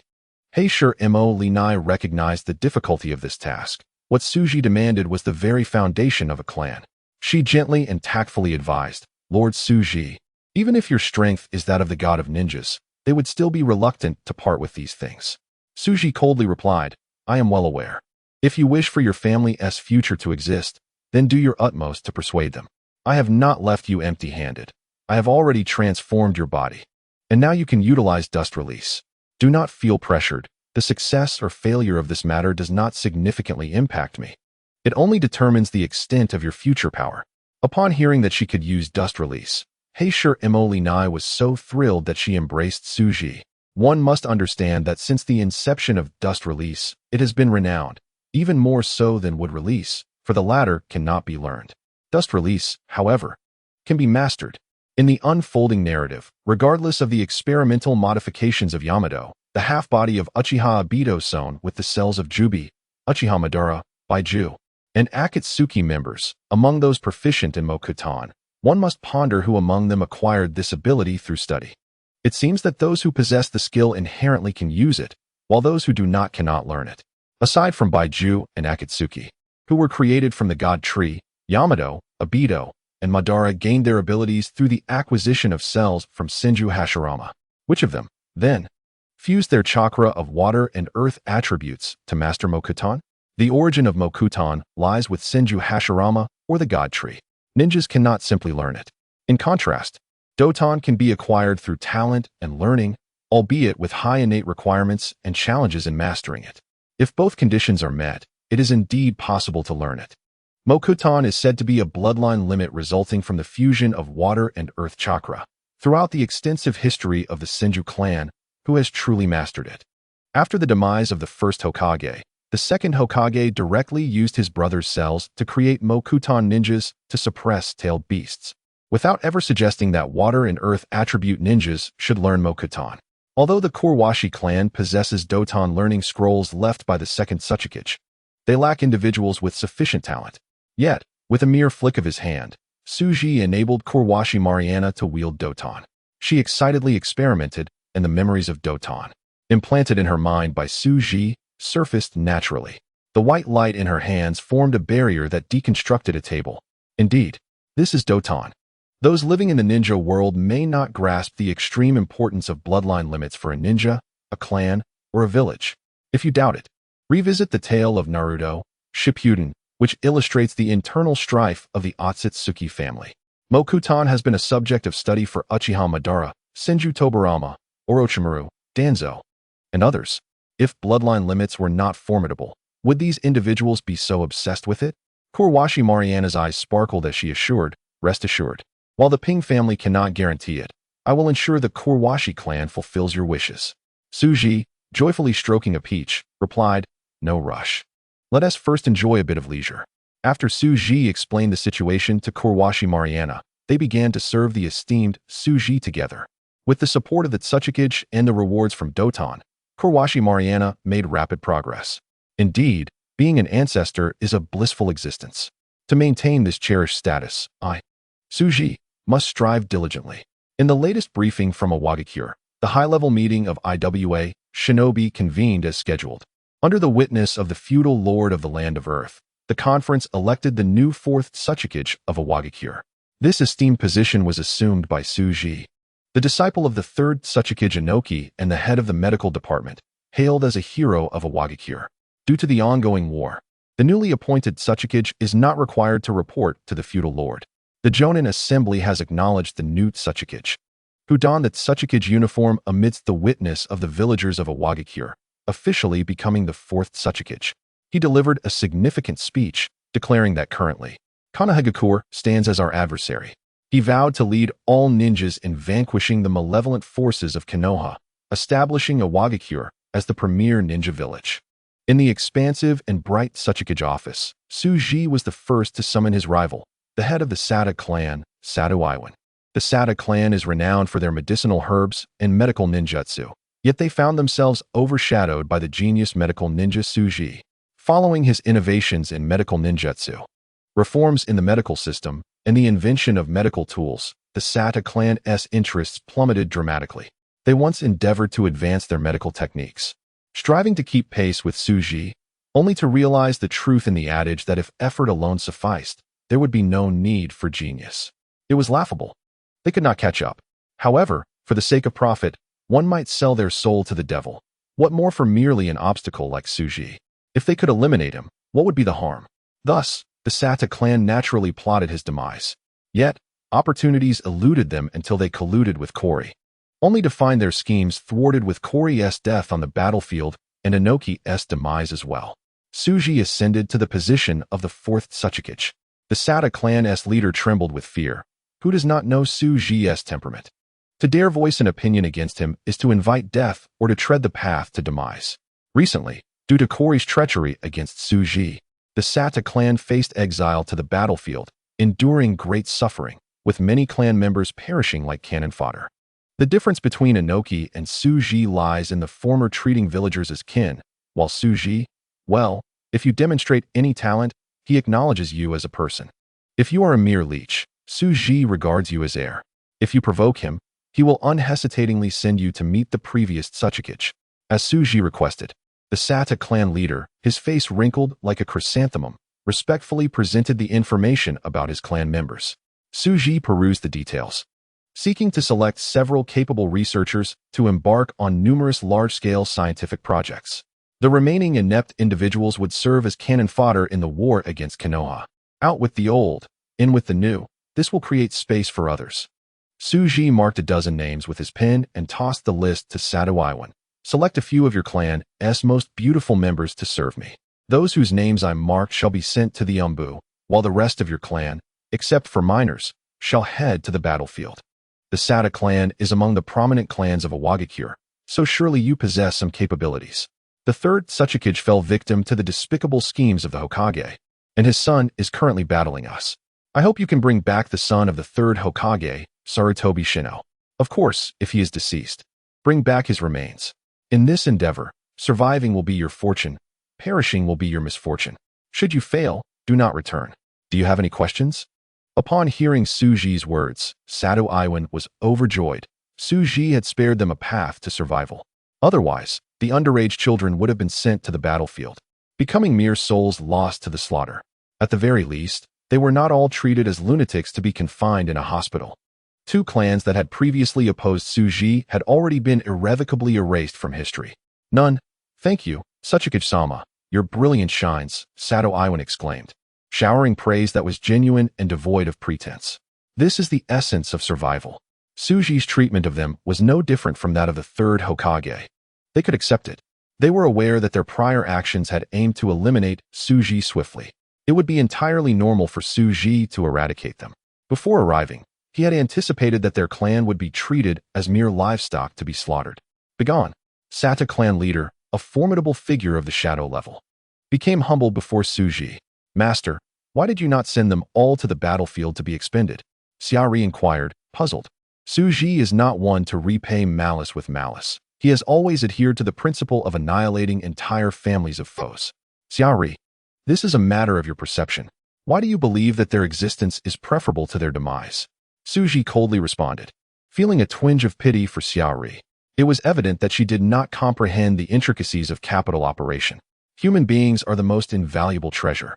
Heisher Mo Linai recognized the difficulty of this task. What Su Ji demanded was the very foundation of a clan. She gently and tactfully advised, "Lord Su Ji, even if your strength is that of the god of ninjas, they would still be reluctant to part with these things." Su Ji coldly replied, "I am well aware. If you wish for your family's future to exist, then do your utmost to persuade them. I have not left you empty-handed. I have already transformed your body. And now you can utilize dust release. Do not feel pressured. The success or failure of this matter does not significantly impact me. It only determines the extent of your future power." Upon hearing that she could use dust release, Heisher Mo Linai was so thrilled that she embraced Su Ji. One must understand that since the inception of dust release, it has been renowned, even more so than wood release, for the latter cannot be learned. Dust release, however, can be mastered. In the unfolding narrative, regardless of the experimental modifications of Yamato, the half-body of Uchiha Obito sewn with the cells of Jubi, Uchiha Madara, Baiju, and Akatsuki members, among those proficient in Mokuton, one must ponder who among them acquired this ability through study. It seems that those who possess the skill inherently can use it, while those who do not cannot learn it. Aside from Baiju and Akatsuki, who were created from the god tree, Yamato, Obito, and Madara gained their abilities through the acquisition of cells from Senju Hashirama. Which of them, then, fused their chakra of water and earth attributes to master Mokuton? The origin of Mokuton lies with Senju Hashirama or the god tree. Ninjas cannot simply learn it. In contrast, Doton can be acquired through talent and learning, albeit with high innate requirements and challenges in mastering it. If both conditions are met, it is indeed possible to learn it. Mokuton is said to be a bloodline limit resulting from the fusion of water and earth chakra. Throughout the extensive history of the Senju clan, who has truly mastered it? After the demise of the first Hokage, the second Hokage directly used his brother's cells to create Mokuton ninjas to suppress tailed beasts, without ever suggesting that water and earth attribute ninjas should learn Mokuton. Although the Kurwashi clan possesses Doton learning scrolls left by the second Otsutsuki, they lack individuals with sufficient talent. Yet, with a mere flick of his hand, Su Ji enabled Kurwashi Mariana to wield Doton. She excitedly experimented, and the memories of Doton, implanted in her mind by Su Ji, surfaced naturally. The white light in her hands formed a barrier that deconstructed a table. Indeed, this is Doton. Those living in the ninja world may not grasp the extreme importance of bloodline limits for a ninja, a clan, or a village. If you doubt it, revisit the tale of Naruto, Shippuden, which illustrates the internal strife of the Otsutsuki family. Mokuton has been a subject of study for Uchiha Madara, Senju Tobirama, Orochimaru, Danzo, and others. If bloodline limits were not formidable, would these individuals be so obsessed with it? Kurwashi Mariana's eyes sparkled as she assured, "Rest assured. While the Ping family cannot guarantee it, I will ensure the Kurwashi clan fulfills your wishes." Su Ji, joyfully stroking a peach, replied, "No rush. Let us first enjoy a bit of leisure." After Su Ji explained the situation to Kurwashi Mariana, they began to serve the esteemed Su Ji together. With the support of the Otsutsuki and the rewards from Doton, Kurwashi Mariana made rapid progress. Indeed, being an ancestor is a blissful existence. To maintain this cherished status, Su Ji, must strive diligently. In the latest briefing from Awakens, the high-level meeting of IWA Shinobi convened as scheduled. Under the witness of the feudal lord of the land of earth, the conference elected the new fourth Tsuchikage of Awagakure. This esteemed position was assumed by Suji, the disciple of the third Tsuchikage Inoki and the head of the medical department, hailed as a hero of Awagakure. Due to the ongoing war, the newly appointed Tsuchikage is not required to report to the feudal lord. The Jonin assembly has acknowledged the new Tsuchikage, who donned the Tsuchikage uniform amidst the witness of the villagers of Awagakure, officially becoming the fourth Tsuchikage. He delivered a significant speech, declaring that currently, Konohagakure stands as our adversary. He vowed to lead all ninjas in vanquishing the malevolent forces of Konoha, establishing Awagakure as the premier ninja village. In the expansive and bright Tsuchikage office, Suji was the first to summon his rival, the head of the Sada clan, Sado Iwan. The Sada clan is renowned for their medicinal herbs and medical ninjutsu, yet they found themselves overshadowed by the genius medical ninja Suji. Following his innovations in medical ninjutsu, reforms in the medical system, and the invention of medical tools, the Sada clan's interests plummeted dramatically. They once endeavored to advance their medical techniques, striving to keep pace with Suji, only to realize the truth in the adage that if effort alone sufficed, there would be no need for genius. It was laughable. They could not catch up. However, for the sake of profit, one might sell their soul to the devil. What more for merely an obstacle like Suji? If they could eliminate him, what would be the harm? Thus, the Sata clan naturally plotted his demise. Yet, opportunities eluded them until they colluded with Kori, only to find their schemes thwarted with Kori's death on the battlefield and Inoki's demise as well. Suji ascended to the position of the fourth Tsuchikage. The Sata clan's leader trembled with fear. Who does not know Suji's temperament? To dare voice an opinion against him is to invite death or to tread the path to demise. Recently, due to Kori's treachery against Suji, the Sata clan faced exile to the battlefield, enduring great suffering, with many clan members perishing like cannon fodder. The difference between Inoki and Suji lies in the former treating villagers as kin, while Suji, well, if you demonstrate any talent, he acknowledges you as a person. If you are a mere leech, Suji regards you as heir. If you provoke him, he will unhesitatingly send you to meet the previous Tsuchikage. As Suji requested, the Sata clan leader, his face wrinkled like a chrysanthemum, respectfully presented the information about his clan members. Suji perused the details, seeking to select several capable researchers to embark on numerous large-scale scientific projects. The remaining inept individuals would serve as cannon fodder in the war against Konoha. Out with the old, in with the new. This will create space for others. Suji marked a dozen names with his pen and tossed the list to Sado Iwan. Select a few of your clan's most beautiful members to serve me. Those whose names I marked shall be sent to the Umbu, while the rest of your clan, except for minors, shall head to the battlefield. The Sada clan is among the prominent clans of Awagakure, so surely you possess some capabilities. The third Tsuchikage fell victim to the despicable schemes of the Hokage, and his son is currently battling us. I hope you can bring back the son of the third Hokage, Sarutobi Shino. Of course, if he is deceased, bring back his remains. In this endeavor, surviving will be your fortune, perishing will be your misfortune. Should you fail, do not return. Do you have any questions? Upon hearing Suji's words, Sado Iwan was overjoyed. Suji had spared them a path to survival. Otherwise, the underage children would have been sent to the battlefield, becoming mere souls lost to the slaughter. At the very least, they were not all treated as lunatics to be confined in a hospital. Two clans that had previously opposed Suji had already been irrevocably erased from history. None. Thank you, Tsuchikage-sama. Your brilliance shines, Sado Iwan exclaimed, showering praise that was genuine and devoid of pretense. This is the essence of survival. Suji's treatment of them was no different from that of the third Hokage. They could accept it. They were aware that their prior actions had aimed to eliminate Suji swiftly. It would be entirely normal for Suji to eradicate them. Before arriving, he had anticipated that their clan would be treated as mere livestock to be slaughtered. Begone. Sata clan leader, a formidable figure of the shadow level, became humble before Suji. Master, why did you not send them all to the battlefield to be expended? Xiaori inquired, puzzled. Suji is not one to repay malice with malice. He has always adhered to the principle of annihilating entire families of foes. Xiaori, this is a matter of your perception. Why do you believe that their existence is preferable to their demise? Suji coldly responded, feeling a twinge of pity for Xiaori. It was evident that she did not comprehend the intricacies of capital operation. Human beings are the most invaluable treasure.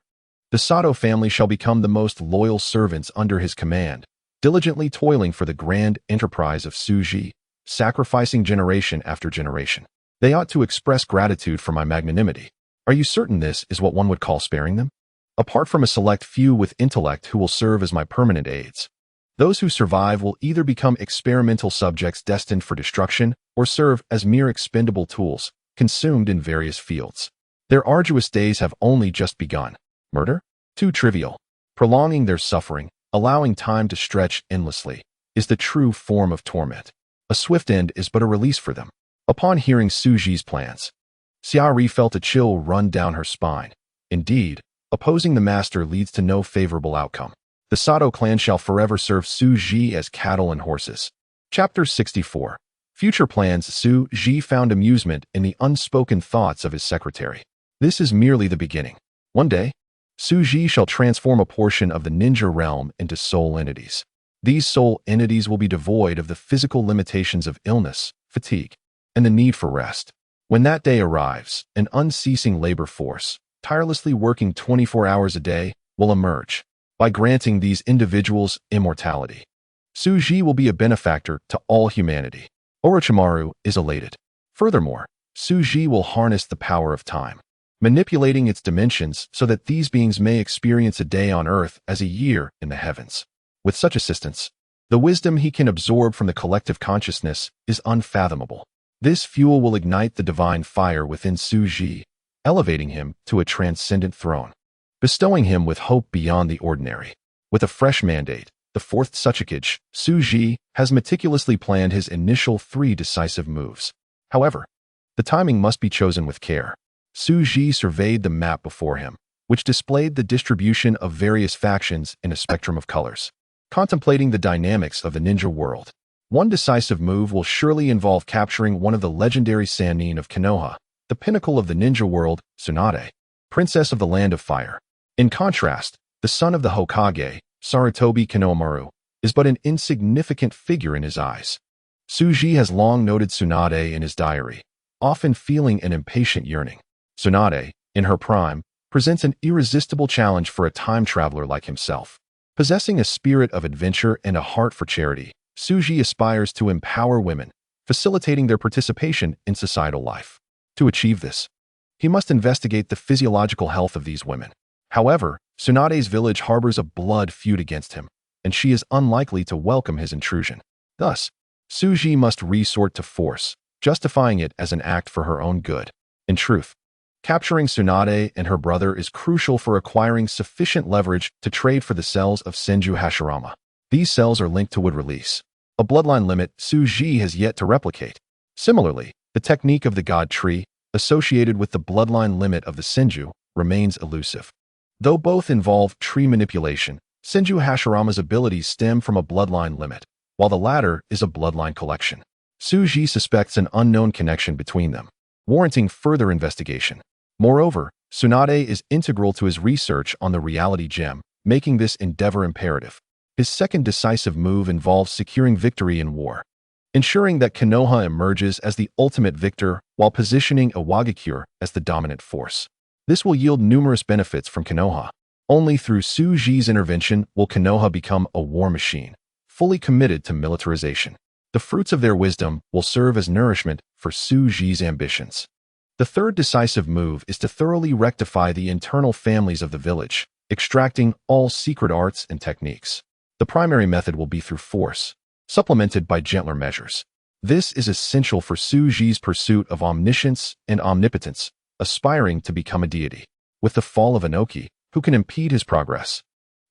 The Sato family shall become the most loyal servants under his command, diligently toiling for the grand enterprise of Suji, sacrificing generation after generation. They ought to express gratitude for my magnanimity. Are you certain this is what one would call sparing them? Apart from a select few with intellect who will serve as my permanent aides, those who survive will either become experimental subjects destined for destruction or serve as mere expendable tools, consumed in various fields. Their arduous days have only just begun. Murder? Too trivial. Prolonging their suffering, allowing time to stretch endlessly, is the true form of torment. A swift end is but a release for them. Upon hearing Suji's plans, Xiaori felt a chill run down her spine. Indeed, opposing the master leads to no favorable outcome. The Sato clan shall forever serve Suji as cattle and horses. Chapter 64. Future plans. Suji found amusement in the unspoken thoughts of his secretary. This is merely the beginning. One day, Suji shall transform a portion of the ninja realm into soul entities. These soul entities will be devoid of the physical limitations of illness, fatigue, and the need for rest. When that day arrives, an unceasing labor force, tirelessly working 24 hours a day, will emerge. By granting these individuals immortality, Suji will be a benefactor to all humanity. Orochimaru is elated. Furthermore, Suji will harness the power of time, manipulating its dimensions so that these beings may experience a day on Earth as a year in the heavens. With such assistance, the wisdom he can absorb from the collective consciousness is unfathomable. This fuel will ignite the divine fire within Suji, elevating him to a transcendent throne, bestowing him with hope beyond the ordinary. With a fresh mandate, the fourth Otsutsuki, Suji has meticulously planned his initial 3 decisive moves. However, the timing must be chosen with care. Suji surveyed the map before him, which displayed the distribution of various factions in a spectrum of colors. Contemplating the dynamics of the ninja world, one decisive move will surely involve capturing one of the legendary Sannin of Konoha, the pinnacle of the ninja world, Tsunade, princess of the land of fire. In contrast, the son of the Hokage, Sarutobi Konohamaru, is but an insignificant figure in his eyes. Suji has long noted Tsunade in his diary, often feeling an impatient yearning. Tsunade, in her prime, presents an irresistible challenge for a time traveler like himself. Possessing a spirit of adventure and a heart for charity, Suji aspires to empower women, facilitating their participation in societal life. To achieve this, he must investigate the physiological health of these women. However, Tsunade's village harbors a blood feud against him, and she is unlikely to welcome his intrusion. Thus, Suji must resort to force, justifying it as an act for her own good. In truth, capturing Tsunade and her brother is crucial for acquiring sufficient leverage to trade for the cells of Senju Hashirama. These cells are linked to wood release, a bloodline limit Suji has yet to replicate. Similarly, the technique of the God Tree, associated with the bloodline limit of the Senju, remains elusive. Though both involve tree manipulation, Senju Hashirama's abilities stem from a bloodline limit, while the latter is a bloodline collection. Suji suspects an unknown connection between them, warranting further investigation. Moreover, Tsunade is integral to his research on the reality gem, making this endeavor imperative. His second decisive move involves securing victory in war, ensuring that Konoha emerges as the ultimate victor while positioning Awakens as the dominant force. This will yield numerous benefits from Konoha. Only through Suji's intervention will Konoha become a war machine, fully committed to militarization. The fruits of their wisdom will serve as nourishment for Suji's ambitions. The third decisive move is to thoroughly rectify the internal families of the village, extracting all secret arts and techniques. The primary method will be through force, supplemented by gentler measures. This is essential for Suji's pursuit of omniscience and omnipotence, aspiring to become a deity, with the fall of Inoki, who can impede his progress.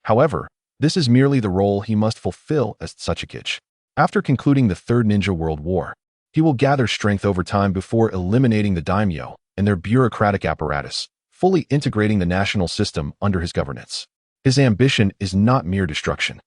However, this is merely the role he must fulfill as Otsutsuki. After concluding the Third Ninja World War, he will gather strength over time before eliminating the daimyo and their bureaucratic apparatus, fully integrating the national system under his governance. His ambition is not mere destruction.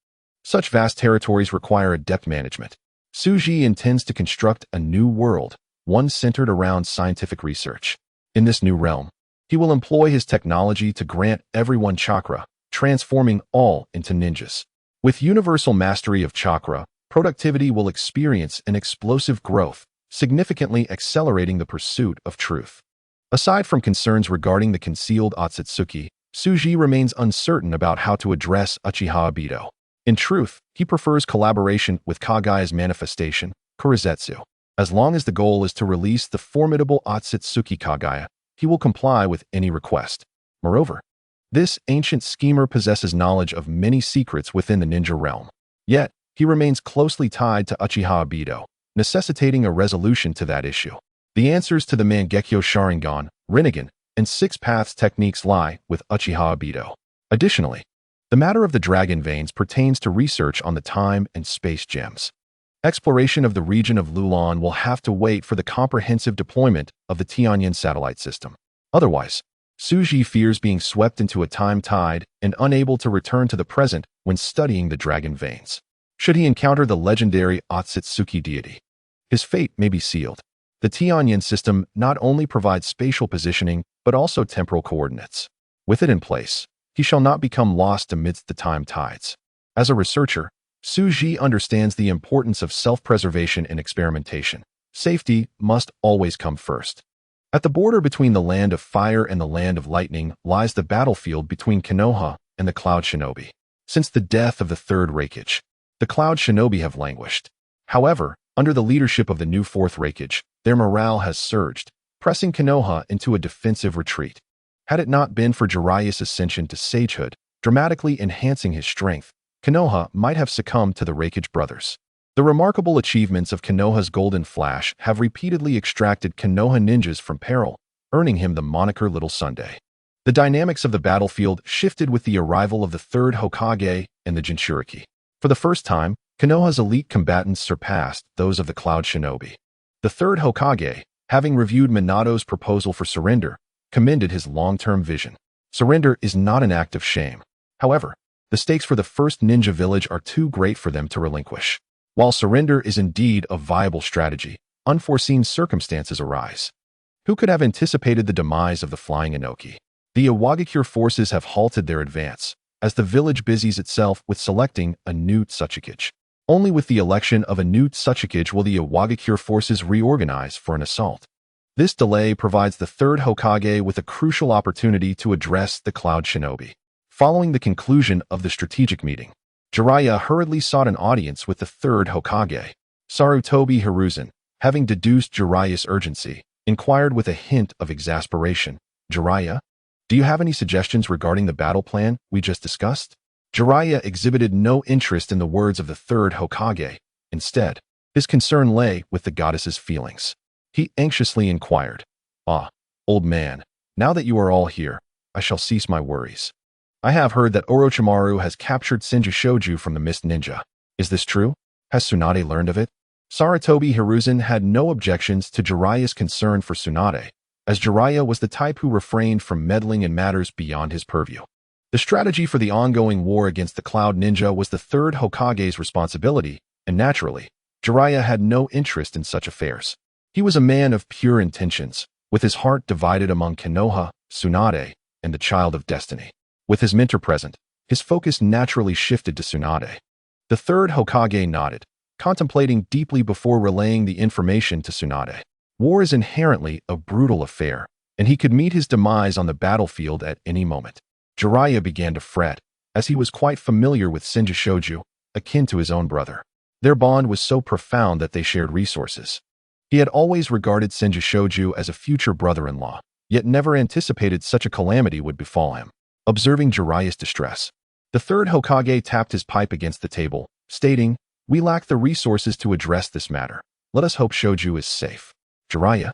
Such vast territories require adept management. Suji intends to construct a new world, one centered around scientific research. In this new realm, he will employ his technology to grant everyone chakra, transforming all into ninjas. With universal mastery of chakra, productivity will experience an explosive growth, significantly accelerating the pursuit of truth. Aside from concerns regarding the concealed Otsutsuki, Suji remains uncertain about how to address Uchiha Obito. In truth, he prefers collaboration with Kagaya's manifestation, Kurizetsu. As long as the goal is to release the formidable Otsutsuki Kagaya, he will comply with any request. Moreover, this ancient schemer possesses knowledge of many secrets within the ninja realm. Yet, he remains closely tied to Uchiha Obito, necessitating a resolution to that issue. The answers to the Mangekyo Sharingan, Rinnegan, and Six Paths techniques lie with Uchiha Obito. Additionally, the matter of the dragon veins pertains to research on the time and space gems. Exploration of the region of Lulan will have to wait for the comprehensive deployment of the Tianyan satellite system. Otherwise, Suji fears being swept into a time tide and unable to return to the present when studying the dragon veins. Should he encounter the legendary Otsutsuki deity, his fate may be sealed. The Tianyan system not only provides spatial positioning, but also temporal coordinates. With it in place, he shall not become lost amidst the time tides. As a researcher, Suji understands the importance of self-preservation and experimentation. Safety must always come first. At the border between the land of fire and the land of lightning lies the battlefield between Konoha and the Cloud Shinobi. Since the death of the third Raikage, the Cloud Shinobi have languished. However, under the leadership of the new fourth Raikage, their morale has surged, pressing Konoha into a defensive retreat. Had it not been for Jiraiya's ascension to sagehood, dramatically enhancing his strength, Konoha might have succumbed to the Raikage brothers. The remarkable achievements of Konoha's Golden Flash have repeatedly extracted Konoha ninjas from peril, earning him the moniker Little Sunday. The dynamics of the battlefield shifted with the arrival of the third Hokage and the Jinchuriki. For the first time, Konoha's elite combatants surpassed those of the Cloud Shinobi. The third Hokage, having reviewed Minato's proposal for surrender, commended his long-term vision. Surrender is not an act of shame. However, the stakes for the first ninja village are too great for them to relinquish. While surrender is indeed a viable strategy, unforeseen circumstances arise. Who could have anticipated the demise of the Flying Inoki? The Awagakure forces have halted their advance, as the village busies itself with selecting a new Tsuchikage. Only with the election of a new Tsuchikage will the Awagakure forces reorganize for an assault. This delay provides the third Hokage with a crucial opportunity to address the Cloud Shinobi. Following the conclusion of the strategic meeting, Jiraiya hurriedly sought an audience with the third Hokage. Sarutobi Hiruzen, having deduced Jiraiya's urgency, inquired with a hint of exasperation, "Jiraiya, do you have any suggestions regarding the battle plan we just discussed?" Jiraiya exhibited no interest in the words of the third Hokage. Instead, his concern lay with the goddess's feelings. He anxiously inquired, "Ah, old man, now that you are all here, I shall cease my worries. I have heard that Orochimaru has captured Senju Shoju from the Mist Ninja. Is this true? Has Tsunade learned of it?" Sarutobi Hiruzen had no objections to Jiraiya's concern for Tsunade, as Jiraiya was the type who refrained from meddling in matters beyond his purview. The strategy for the ongoing war against the Cloud Ninja was the third Hokage's responsibility, and naturally, Jiraiya had no interest in such affairs. He was a man of pure intentions, with his heart divided among Konoha, Tsunade, and the Child of Destiny. With his mentor present, his focus naturally shifted to Tsunade. The third Hokage nodded, contemplating deeply before relaying the information to Tsunade. War is inherently a brutal affair, and he could meet his demise on the battlefield at any moment. Jiraiya began to fret, as he was quite familiar with Senju Shoju, akin to his own brother. Their bond was so profound that they shared resources. He had always regarded Senju Shoju as a future brother-in-law, yet never anticipated such a calamity would befall him. Observing Jiraiya's distress, the third Hokage tapped his pipe against the table, stating, "We lack the resources to address this matter. Let us hope Shoju is safe." Jiraiya,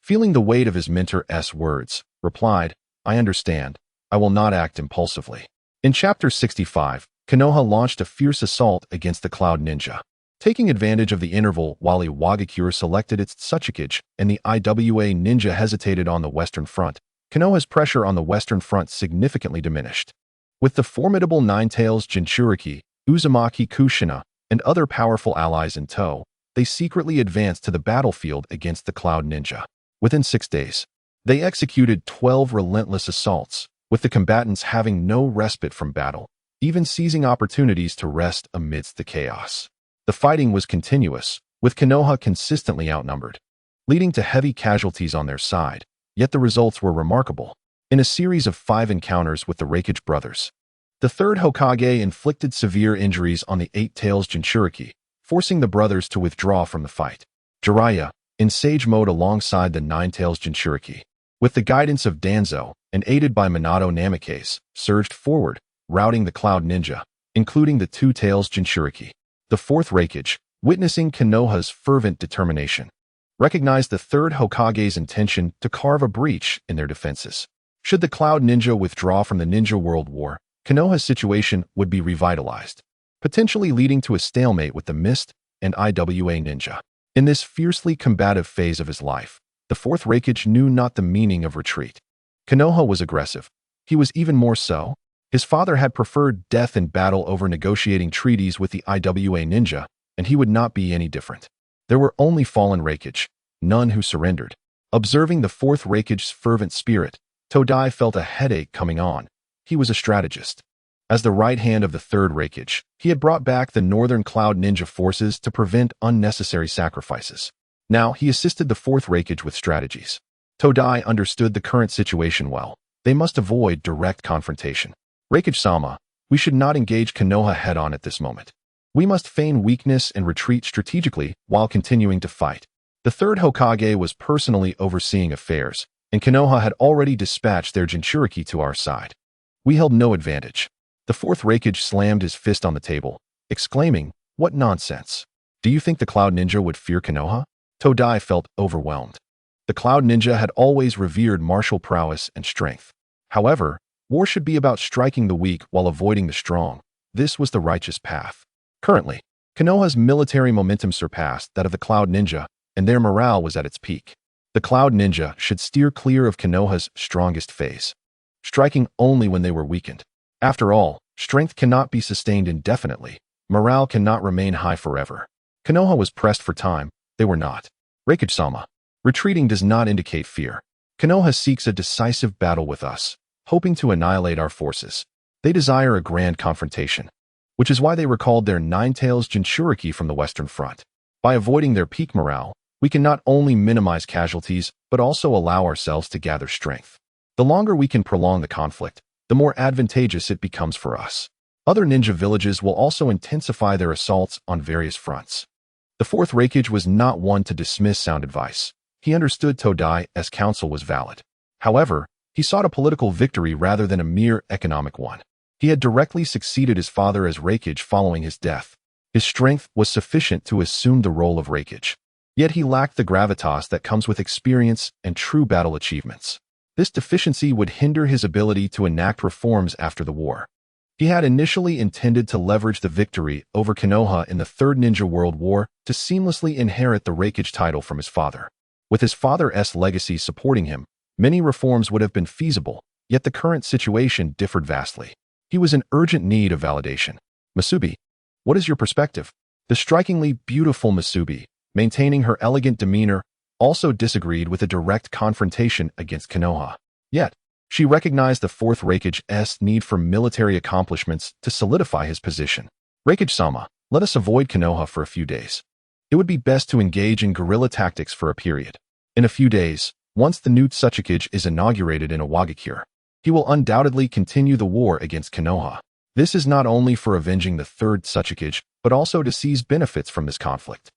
feeling the weight of his mentor's words, replied, "I understand. I will not act impulsively." In Chapter 65, Konoha launched a fierce assault against the Cloud Ninja. Taking advantage of the interval while Iwagakure selected its Tsuchikage and the IWA Ninja hesitated on the Western Front, Konoha's pressure on the Western Front significantly diminished. With the formidable Ninetales Jinchuriki, Uzumaki Kushina, and other powerful allies in tow, they secretly advanced to the battlefield against the Cloud Ninja. Within 6 days, they executed 12 relentless assaults, with the combatants having no respite from battle, even seizing opportunities to rest amidst the chaos. The fighting was continuous, with Konoha consistently outnumbered, leading to heavy casualties on their side. yet the results were remarkable. In a series of 5 encounters with the Reikage brothers, the third Hokage inflicted severe injuries on the 8 Tails Jinchuriki, forcing the brothers to withdraw from the fight. Jiraiya, in sage mode alongside the 9 Tails Jinchuriki, with the guidance of Danzo and aided by Minato Namikaze, surged forward, routing the Cloud Ninja, including the 2 Tails Jinchuriki. The 4th Reikage, witnessing Konoha's fervent determination, recognized the 3rd Hokage's intention to carve a breach in their defenses. Should the Cloud Ninja withdraw from the Ninja World War, Konoha's situation would be revitalized, potentially leading to a stalemate with the Mist and IWA Ninja. In this fiercely combative phase of his life, the 4th Reikage knew not the meaning of retreat. Konoha was aggressive. He was even more so. His father had preferred death in battle over negotiating treaties with the IWA Ninja, and he would not be any different. There were only fallen Reikage, none who surrendered. Observing the 4th Reikage's fervent spirit, Todai felt a headache coming on. He was a strategist. As the right hand of the 3rd Reikage, he had brought back the Northern Cloud Ninja forces to prevent unnecessary sacrifices. Now he assisted the 4th Reikage with strategies. Todai understood the current situation well. They must avoid direct confrontation. Reikage-sama, we should not engage Konoha head-on at this moment. We must feign weakness and retreat strategically while continuing to fight. The 3rd Hokage was personally overseeing affairs, and Konoha had already dispatched their Jinchuriki to our side. We held no advantage. The 4th Reikage slammed his fist on the table, exclaiming, "What nonsense! Do you think the Cloud Ninja would fear Konoha?" Todai felt overwhelmed. The Cloud Ninja had always revered martial prowess and strength. However, war should be about striking the weak while avoiding the strong. This was the righteous path. Currently, Konoha's military momentum surpassed that of the Cloud Ninja, and their morale was at its peak. The Cloud Ninja should steer clear of Konoha's strongest phase, striking only when they were weakened. After all, strength cannot be sustained indefinitely. Morale cannot remain high forever. Konoha was pressed for time. They were not. Reikage-sama, retreating does not indicate fear. Konoha seeks a decisive battle with us, hoping to annihilate our forces. They desire a grand confrontation, which is why they recalled their 9 Tails Jinchuriki from the Western Front. By avoiding their peak morale, we can not only minimize casualties, but also allow ourselves to gather strength. The longer we can prolong the conflict, the more advantageous it becomes for us. Other ninja villages will also intensify their assaults on various fronts. The 4th Reikage was not one to dismiss sound advice. He understood Todai's counsel was valid. However, he sought a political victory rather than a mere economic one. He had directly succeeded his father as Reikage following his death. His strength was sufficient to assume the role of Reikage. Yet he lacked the gravitas that comes with experience and true battle achievements. This deficiency would hinder his ability to enact reforms after the war. He had initially intended to leverage the victory over Konoha in the 3rd Ninja World War to seamlessly inherit the Reikage title from his father. With his father's legacy supporting him, many reforms would have been feasible, yet the current situation differed vastly. He was in urgent need of validation. Masubi, what is your perspective? The strikingly beautiful Masubi, maintaining her elegant demeanor, also disagreed with a direct confrontation against Konoha. Yet, she recognized the 4th Reikage's need for military accomplishments to solidify his position. Reikage-sama, let us avoid Konoha for a few days. It would be best to engage in guerrilla tactics for a period. In a few days, once the new Otsutsuki is inaugurated in Awakens, he will undoubtedly continue the war against Konoha. This is not only for avenging the 3rd Otsutsuki, but also to seize benefits from this conflict.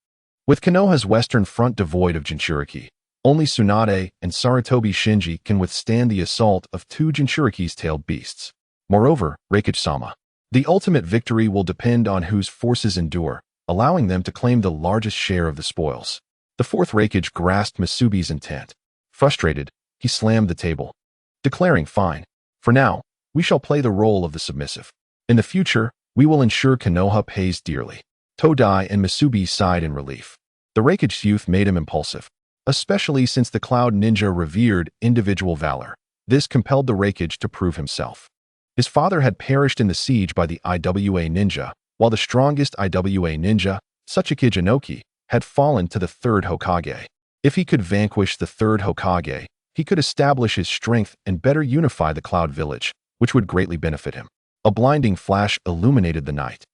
With Konoha's western front devoid of Jinchuriki, only Tsunade and Sarutobi Shinji can withstand the assault of 2 Jinchuriki's tailed beasts. Moreover, Reikage-sama, the ultimate victory will depend on whose forces endure, allowing them to claim the largest share of the spoils. The 4th Reikage grasped Masubi's intent. Frustrated, he slammed the table, declaring, "Fine. For now, we shall play the role of the submissive. In the future, we will ensure Konoha pays dearly." Todai and Masubi sighed in relief. The Reikage's youth made him impulsive, especially since the Cloud Ninja revered individual valor. This compelled the Reikage to prove himself. His father had perished in the siege by the IWA Ninja, while the strongest IWA Ninja, Otsutsuki Inoki, had fallen to the 3rd Hokage. If he could vanquish the 3rd Hokage, he could establish his strength and better unify the Cloud Village, which would greatly benefit him. A blinding flash illuminated the night,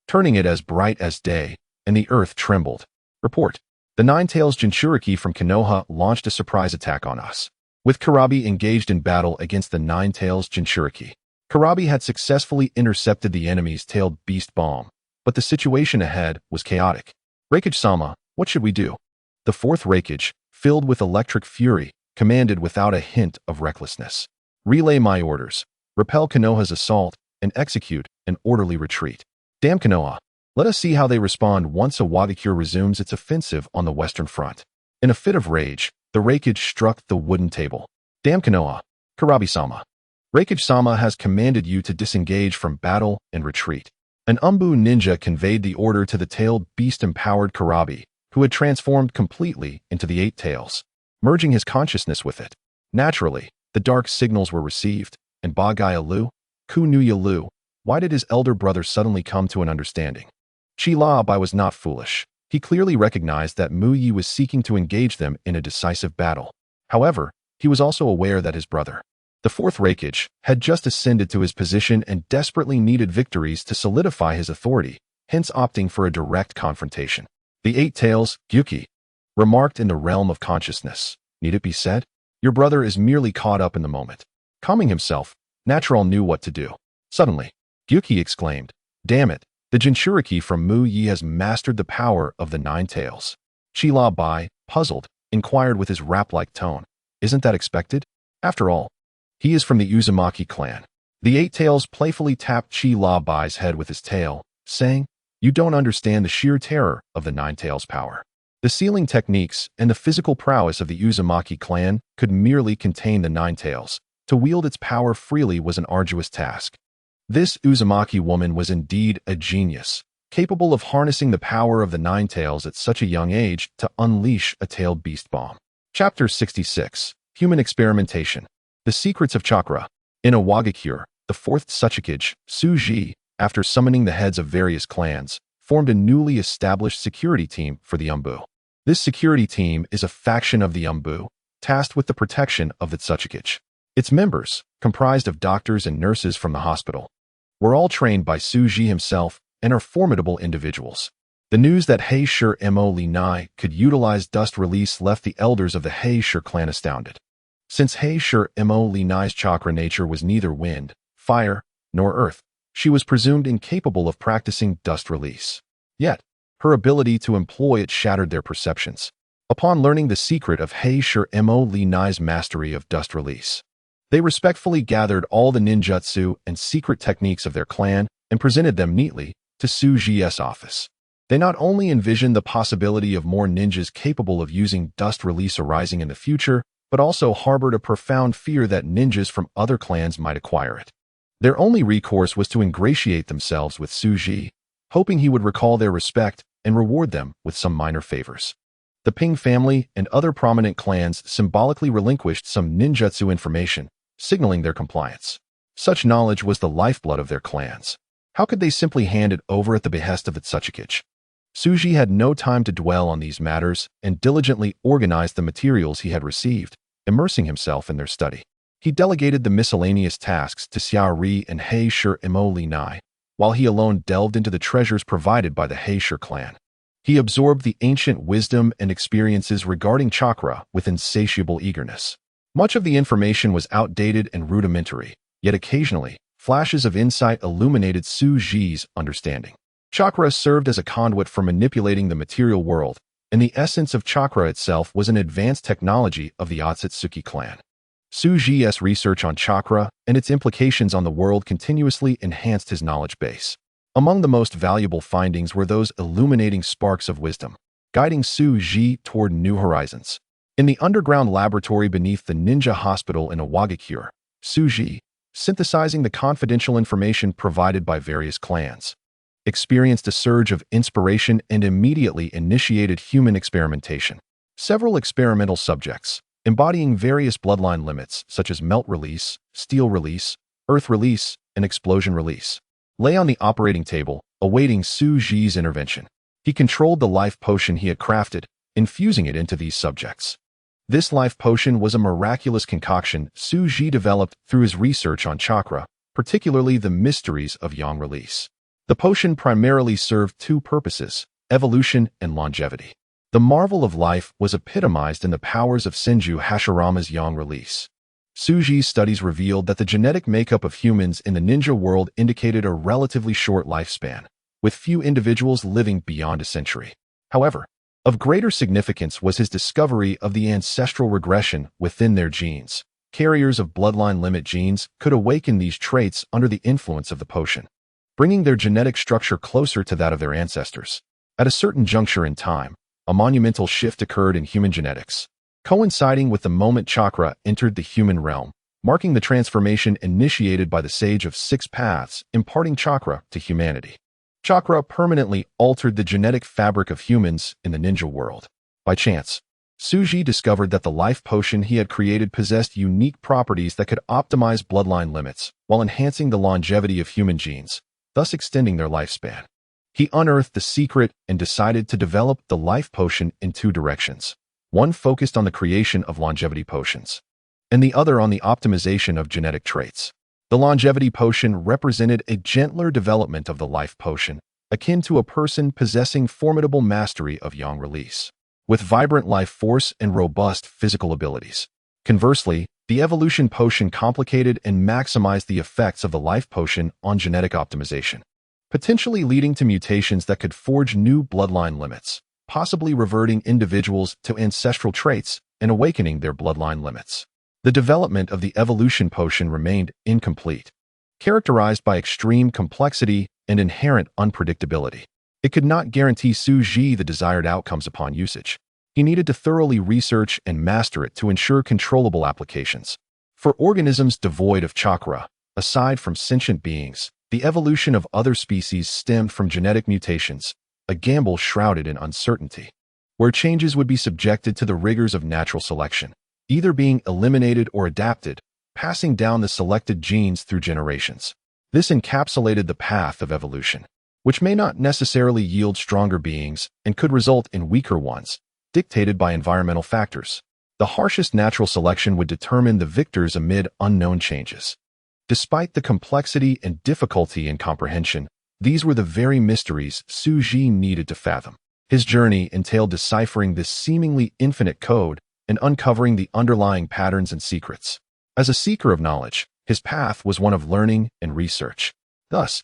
turning it as bright as day, and the earth trembled. Report. The 9 Tails Jinchuriki from Konoha launched a surprise attack on us. With Kurabi engaged in battle against the Nine-Tails Jinchuriki. Kurabi had successfully intercepted the enemy's tailed beast bomb, but the situation ahead was chaotic. Reikage-sama, what should we do? The fourth Reikage, filled with electric fury, commanded without a hint of recklessness. Relay my orders. Repel Konoha's assault and execute an orderly retreat. Damn Konoha. Let us see how they respond once Awakens resumes its offensive on the western front. In a fit of rage, the Reikage struck the wooden table. Damn Konoha. Kurabi-sama. Reikage-sama has commanded you to disengage from battle and retreat. An Umbu ninja conveyed the order to the tailed beast-empowered Kurabi, who had transformed completely into the Eight Tails, merging his consciousness with it. Naturally, the dark signals were received, and Ba-Gai-Lu, Ku-Nu-Ya-Lu, why did his elder brother suddenly come to an understanding? Chi-La-Bai was not foolish. He clearly recognized that Mu Yi was seeking to engage them in a decisive battle. However, he was also aware that his brother, the fourth Reikage, had just ascended to his position and desperately needed victories to solidify his authority, hence opting for a direct confrontation. The Eight Tails, Gyuki, remarked in the realm of consciousness. Need it be said? Your brother is merely caught up in the moment. Calming himself, Natural knew what to do. Suddenly, Gyuki exclaimed, "Damn it, the Jinchuriki from Mu Yi has mastered the power of the Nine Tails." Chi-La-Bai, puzzled, inquired with his rap-like tone, "Isn't that expected? After all, he is from the Uzumaki clan." The Eight Tails playfully tapped Chi-La-Bai's head with his tail, saying, "You don't understand the sheer terror of the Nine Tails' power. The sealing techniques and the physical prowess of the Uzumaki clan could merely contain the Nine Tails. To wield its power freely was an arduous task. This Uzumaki woman was indeed a genius, capable of harnessing the power of the Nine Tails at such a young age to unleash a tailed beast bomb." Chapter 66. Human Experimentation. The Secrets of Chakra. In Awakens, the fourth Otsutsuki, Suji, after summoning the heads of various clans, formed a newly established security team for the Umbu. This security team is a faction of the Umbu, tasked with the protection of the Otsutsuki. Its members, comprised of doctors and nurses from the hospital, were all trained by Suji himself and are formidable individuals. The news that Heisher Mo Linai could utilize dust release left the elders of the Heisher clan astounded. Since Heisher Mo Linai's chakra nature was neither wind, fire, nor earth, she was presumed incapable of practicing dust release. Yet, her ability to employ it shattered their perceptions. Upon learning the secret of Heisher Mo Linai's mastery of dust release, they respectfully gathered all the ninjutsu and secret techniques of their clan and presented them neatly to Suji's office. They not only envisioned the possibility of more ninjas capable of using dust release arising in the future, but also harbored a profound fear that ninjas from other clans might acquire it. Their only recourse was to ingratiate themselves with Suji, hoping he would recall their respect and reward them with some minor favors. The Ping family and other prominent clans symbolically relinquished some ninjutsu information, signaling their compliance. Such knowledge was the lifeblood of their clans. How could they simply hand it over at the behest of the Otsutsuki? Suji had no time to dwell on these matters and diligently organized the materials he had received, immersing himself in their study. He delegated the miscellaneous tasks to Xiaori and Heisher Mo Linai, while he alone delved into the treasures provided by the Heisher clan. He absorbed the ancient wisdom and experiences regarding chakra with insatiable eagerness. Much of the information was outdated and rudimentary, yet occasionally, flashes of insight illuminated Suji's understanding. Chakra served as a conduit for manipulating the material world, and the essence of chakra itself was an advanced technology of the Otsutsuki clan. Suji's research on chakra and its implications on the world continuously enhanced his knowledge base. Among the most valuable findings were those illuminating sparks of wisdom, guiding Suji toward new horizons. In the underground laboratory beneath the ninja hospital in Awakens, Suji, synthesizing the confidential information provided by various clans, experienced a surge of inspiration and immediately initiated human experimentation. Several experimental subjects, embodying various bloodline limits such as melt release, steel release, earth release, and explosion release, lay on the operating table, awaiting Suji's intervention. He controlled the life potion he had crafted, infusing it into these subjects. This life potion was a miraculous concoction Suji developed through his research on chakra, particularly the mysteries of yang release. The potion primarily served two purposes: evolution and longevity. The marvel of life was epitomized in the powers of Senju Hashirama's yang release. Suji's studies revealed that the genetic makeup of humans in the ninja world indicated a relatively short lifespan, with few individuals living beyond a century. However, of greater significance was his discovery of the ancestral regression within their genes. Carriers of bloodline limit genes could awaken these traits under the influence of the potion, bringing their genetic structure closer to that of their ancestors. At a certain juncture in time, a monumental shift occurred in human genetics, coinciding with the moment chakra entered the human realm, marking the transformation initiated by the Sage of Six Paths, imparting chakra to humanity. Chakra permanently altered the genetic fabric of humans in the ninja world. By chance, Suji discovered that the life potion he had created possessed unique properties that could optimize bloodline limits while enhancing the longevity of human genes, thus extending their lifespan. He unearthed the secret and decided to develop the life potion in two directions. One focused on the creation of longevity potions, and the other on the optimization of genetic traits. The longevity potion represented a gentler development of the life potion, akin to a person possessing formidable mastery of yang release, with vibrant life force and robust physical abilities. Conversely, the evolution potion complicated and maximized the effects of the life potion on genetic optimization, potentially leading to mutations that could forge new bloodline limits, possibly reverting individuals to ancestral traits and awakening their bloodline limits. The development of the evolution potion remained incomplete, characterized by extreme complexity and inherent unpredictability. It could not guarantee Suji the desired outcomes upon usage. He needed to thoroughly research and master it to ensure controllable applications. For organisms devoid of chakra, aside from sentient beings, the evolution of other species stemmed from genetic mutations, a gamble shrouded in uncertainty, where changes would be subjected to the rigors of natural selection, either being eliminated or adapted, passing down the selected genes through generations. This encapsulated the path of evolution, which may not necessarily yield stronger beings and could result in weaker ones, dictated by environmental factors. The harshest natural selection would determine the victors amid unknown changes. Despite the complexity and difficulty in comprehension, these were the very mysteries Suji needed to fathom. His journey entailed deciphering this seemingly infinite code and uncovering the underlying patterns and secrets. As a seeker of knowledge, his path was one of learning and research. Thus,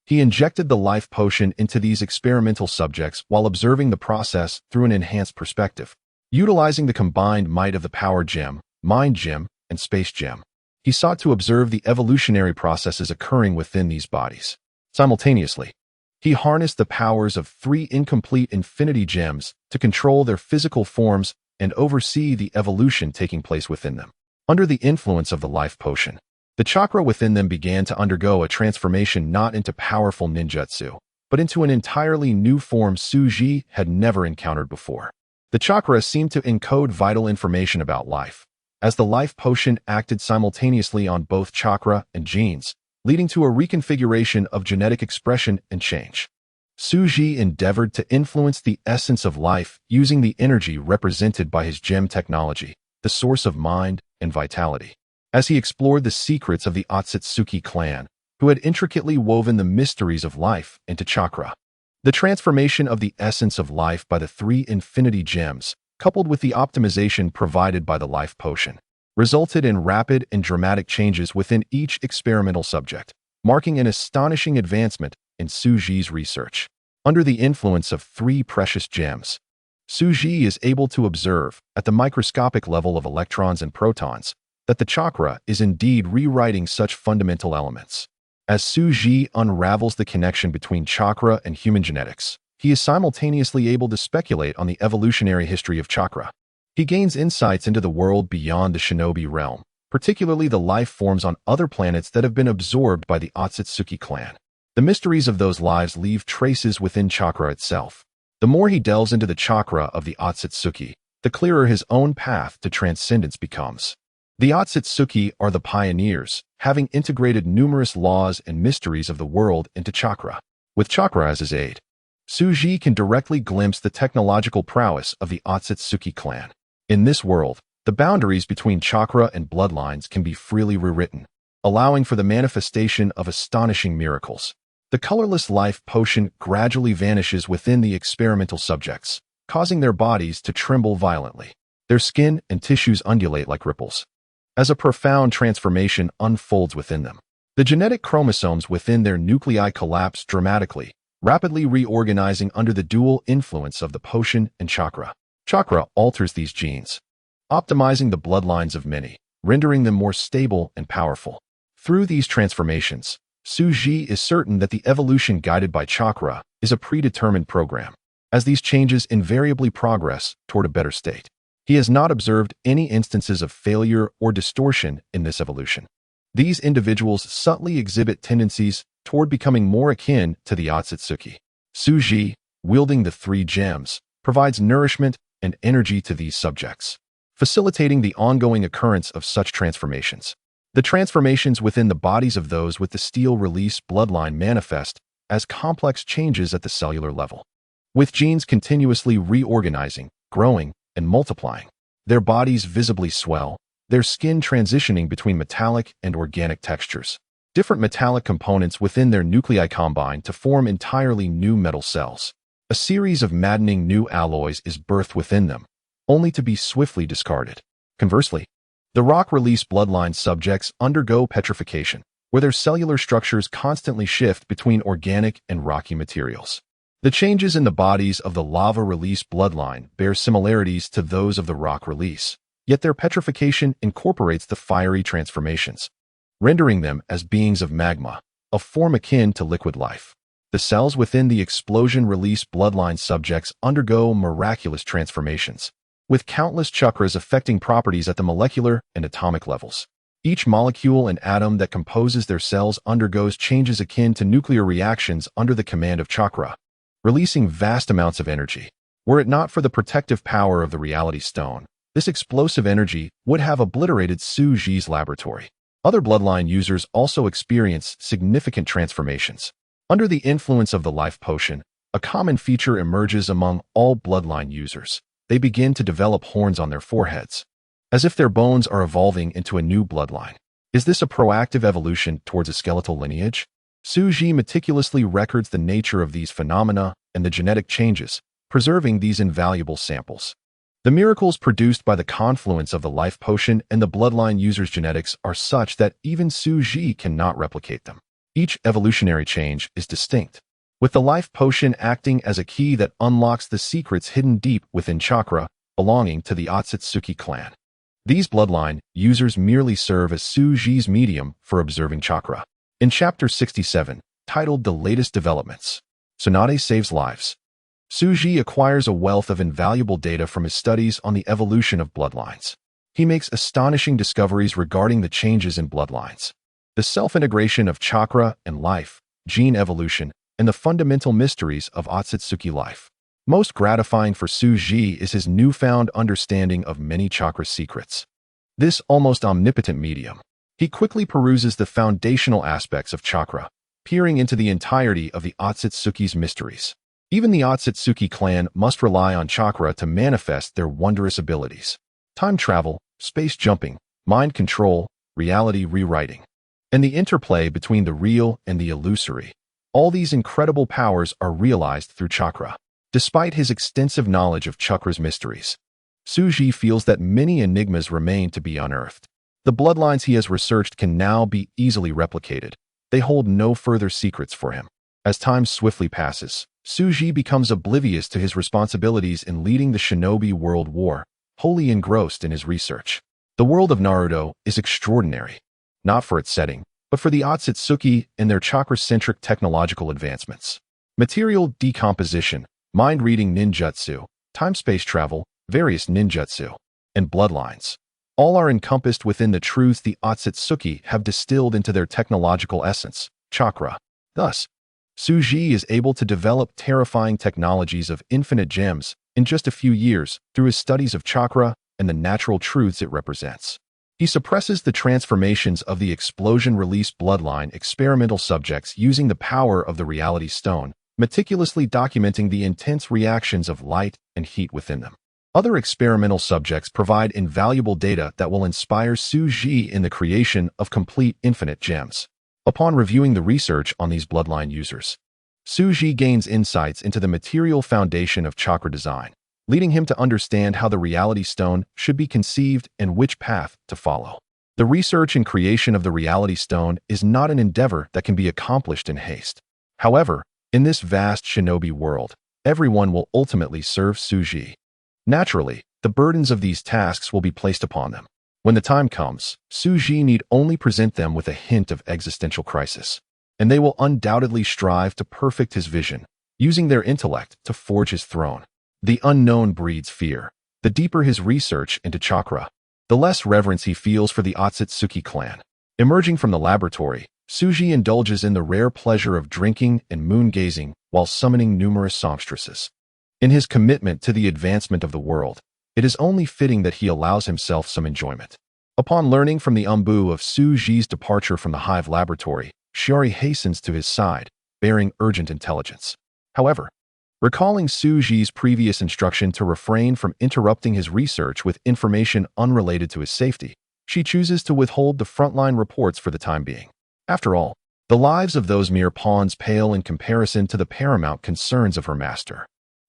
he injected the life potion into these experimental subjects while observing the process through an enhanced perspective. Utilizing the combined might of the power gem, mind gem, and space gem, he sought to observe the evolutionary processes occurring within these bodies. Simultaneously, he harnessed the powers of three incomplete infinity gems to control their physical forms and oversee the evolution taking place within them. Under the influence of the life potion, the chakra within them began to undergo a transformation not into powerful ninjutsu, but into an entirely new form Suji had never encountered before. The chakra seemed to encode vital information about life, as the life potion acted simultaneously on both chakra and genes, leading to a reconfiguration of genetic expression and change. Suji endeavored to influence the essence of life using the energy represented by his gem technology, the source of mind and vitality. As he explored the secrets of the Otsutsuki clan, who had intricately woven the mysteries of life into chakra, the transformation of the essence of life by the three infinity gems, coupled with the optimization provided by the life potion, resulted in rapid and dramatic changes within each experimental subject, marking an astonishing advancement in Suji's research. Under the influence of three precious gems, Suji is able to observe, at the microscopic level of electrons and protons, that the chakra is indeed rewriting such fundamental elements. As Suji unravels the connection between chakra and human genetics, he is simultaneously able to speculate on the evolutionary history of chakra. He gains insights into the world beyond the shinobi realm, particularly the life forms on other planets that have been absorbed by the Otsutsuki clan. The mysteries of those lives leave traces within chakra itself. The more he delves into the chakra of the Otsutsuki, the clearer his own path to transcendence becomes. The Otsutsuki are the pioneers, having integrated numerous laws and mysteries of the world into chakra. With chakra as his aid, Suji can directly glimpse the technological prowess of the Otsutsuki clan. In this world, the boundaries between chakra and bloodlines can be freely rewritten, allowing for the manifestation of astonishing miracles. The colorless life potion gradually vanishes within the experimental subjects, causing their bodies to tremble violently. Their skin and tissues undulate like ripples, as a profound transformation unfolds within them. The genetic chromosomes within their nuclei collapse dramatically, rapidly reorganizing under the dual influence of the potion and chakra. Chakra alters these genes, optimizing the bloodlines of many, rendering them more stable and powerful. Through these transformations, Dou Qi is certain that the evolution guided by chakra is a predetermined program, as these changes invariably progress toward a better state. He has not observed any instances of failure or distortion in this evolution. These individuals subtly exhibit tendencies toward becoming more akin to the Otsutsuki. Dou Qi, wielding the three gems, provides nourishment and energy to these subjects, facilitating the ongoing occurrence of such transformations. The transformations within the bodies of those with the steel release bloodline manifest as complex changes at the cellular level, with genes continuously reorganizing, growing, and multiplying. Their bodies visibly swell, their skin transitioning between metallic and organic textures. Different metallic components within their nuclei combine to form entirely new metal cells. A series of maddening new alloys is birthed within them, only to be swiftly discarded. Conversely, the rock-release bloodline subjects undergo petrification, where their cellular structures constantly shift between organic and rocky materials. The changes in the bodies of the lava-release bloodline bear similarities to those of the rock-release, yet their petrification incorporates the fiery transformations, rendering them as beings of magma, a form akin to liquid life. The cells within the explosion-release bloodline subjects undergo miraculous transformations, with countless chakras affecting properties at the molecular and atomic levels. Each molecule and atom that composes their cells undergoes changes akin to nuclear reactions under the command of chakra, releasing vast amounts of energy. Were it not for the protective power of the reality stone, this explosive energy would have obliterated Dou Qi's laboratory. Other bloodline users also experience significant transformations. Under the influence of the life potion, a common feature emerges among all bloodline users. They begin to develop horns on their foreheads, as if their bones are evolving into a new bloodline. Is this a proactive evolution towards a skeletal lineage? Dou Qi meticulously records the nature of these phenomena and the genetic changes, preserving these invaluable samples. The miracles produced by the confluence of the life potion and the bloodline user's genetics are such that even Dou Qi cannot replicate them. Each evolutionary change is distinct, with the life potion acting as a key that unlocks the secrets hidden deep within chakra belonging to the Otsutsuki clan. These bloodline users merely serve as Dou Qi's medium for observing chakra. In Chapter 67, titled The Latest Developments, Tsunade Saves Lives, Dou Qi acquires a wealth of invaluable data from his studies on the evolution of bloodlines. He makes astonishing discoveries regarding the changes in bloodlines, the self-integration of chakra and life, gene evolution, and the fundamental mysteries of Otsutsuki life. Most gratifying for Dou Qi is his newfound understanding of many chakra secrets. This almost omnipotent medium, he quickly peruses the foundational aspects of chakra, peering into the entirety of the Otsutsuki's mysteries. Even the Otsutsuki clan must rely on chakra to manifest their wondrous abilities. Time travel, space jumping, mind control, reality rewriting, and the interplay between the real and the illusory. All these incredible powers are realized through chakra. Despite his extensive knowledge of chakra's mysteries, Dou Qi feels that many enigmas remain to be unearthed. The bloodlines he has researched can now be easily replicated. They hold no further secrets for him. As time swiftly passes, Dou Qi becomes oblivious to his responsibilities in leading the shinobi world war, wholly engrossed in his research. The world of Naruto is extraordinary, not for its setting, but for the Otsutsuki and their chakra-centric technological advancements. Material decomposition, mind-reading ninjutsu, time-space travel, various ninjutsu, and bloodlines. All are encompassed within the truths the Otsutsuki have distilled into their technological essence, chakra. Thus, Dou Qi is able to develop terrifying technologies of infinite gems in just a few years through his studies of chakra and the natural truths it represents. He suppresses the transformations of the explosion-release bloodline experimental subjects using the power of the reality stone, meticulously documenting the intense reactions of light and heat within them. Other experimental subjects provide invaluable data that will inspire Dou Qi in the creation of complete infinite gems. Upon reviewing the research on these bloodline users, Dou Qi gains insights into the material foundation of chakra design, leading him to understand how the reality stone should be conceived and which path to follow. The research and creation of the reality stone is not an endeavor that can be accomplished in haste. However, in this vast shinobi world, everyone will ultimately serve Tsuji. Naturally, the burdens of these tasks will be placed upon them. When the time comes, Tsuji need only present them with a hint of existential crisis, and they will undoubtedly strive to perfect his vision, using their intellect to forge his throne. The unknown breeds fear. The deeper his research into chakra, the less reverence he feels for the Otsutsuki clan. Emerging from the laboratory, Tsuji indulges in the rare pleasure of drinking and moon-gazing while summoning numerous songstresses. In his commitment to the advancement of the world, it is only fitting that he allows himself some enjoyment. Upon learning from the Umbu of Tsuji's departure from the Hive laboratory, Shiori hastens to his side, bearing urgent intelligence. However, recalling Tsuji's previous instruction to refrain from interrupting his research with information unrelated to his safety, she chooses to withhold the frontline reports for the time being. After all, the lives of those mere pawns pale in comparison to the paramount concerns of her master.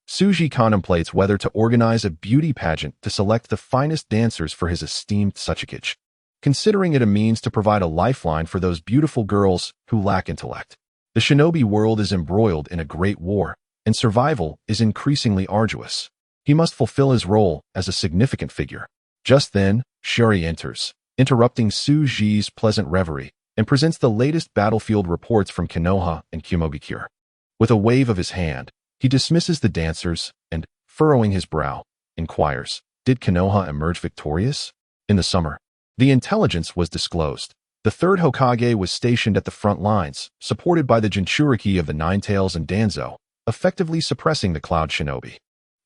Tsuji contemplates whether to organize a beauty pageant to select the finest dancers for his esteemed Suchikage, considering it a means to provide a lifeline for those beautiful girls who lack intellect. The shinobi world is embroiled in a great war, and survival is increasingly arduous. He must fulfill his role as a significant figure. Just then, Shiori enters, interrupting Tsuji's pleasant reverie, and presents the latest battlefield reports from Konoha and Kumogakure. With a wave of his hand, he dismisses the dancers and, furrowing his brow, inquires, did Konoha emerge victorious? In the summer, the intelligence was disclosed. The third Hokage was stationed at the front lines, supported by the Jinchuriki of the Ninetales and Danzo, effectively suppressing the Cloud Shinobi.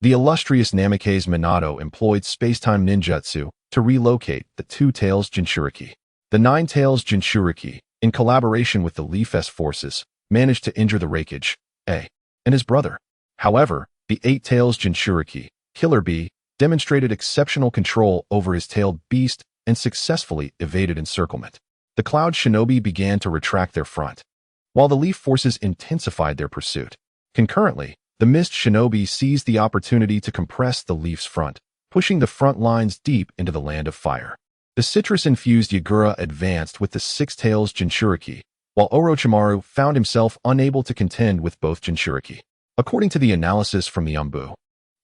The illustrious Namikaze Minato employed space-time ninjutsu to relocate the Two-Tails Jinchuriki. The Nine-Tails Jinchuriki, in collaboration with the Leaf S forces, managed to injure the Raikage, A, and his brother. However, the Eight-Tails Jinchuriki, Killer Bee, demonstrated exceptional control over his tailed beast and successfully evaded encirclement. The Cloud Shinobi began to retract their front, while the Leaf forces intensified their pursuit. Concurrently, the Mist Shinobi seized the opportunity to compress the Leaf's front, pushing the front lines deep into the land of fire. The citrus-infused Yagura advanced with the Six-Tails Jinchuriki, while Orochimaru found himself unable to contend with both Jinchuriki. According to the analysis from the Umbu,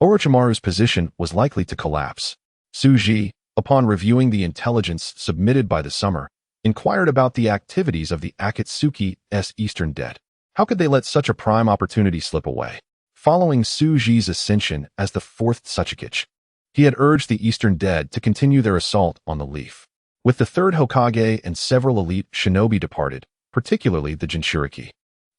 Orochimaru's position was likely to collapse. Tsuji, upon reviewing the intelligence submitted by the Summer, inquired about the activities of the Akatsuki's Eastern Dead. How could they let such a prime opportunity slip away? Following Tsuji's ascension as the fourth Suchikage, he had urged the Eastern Dead to continue their assault on the Leaf. With the third Hokage and several elite shinobi departed, particularly the Jinchuriki,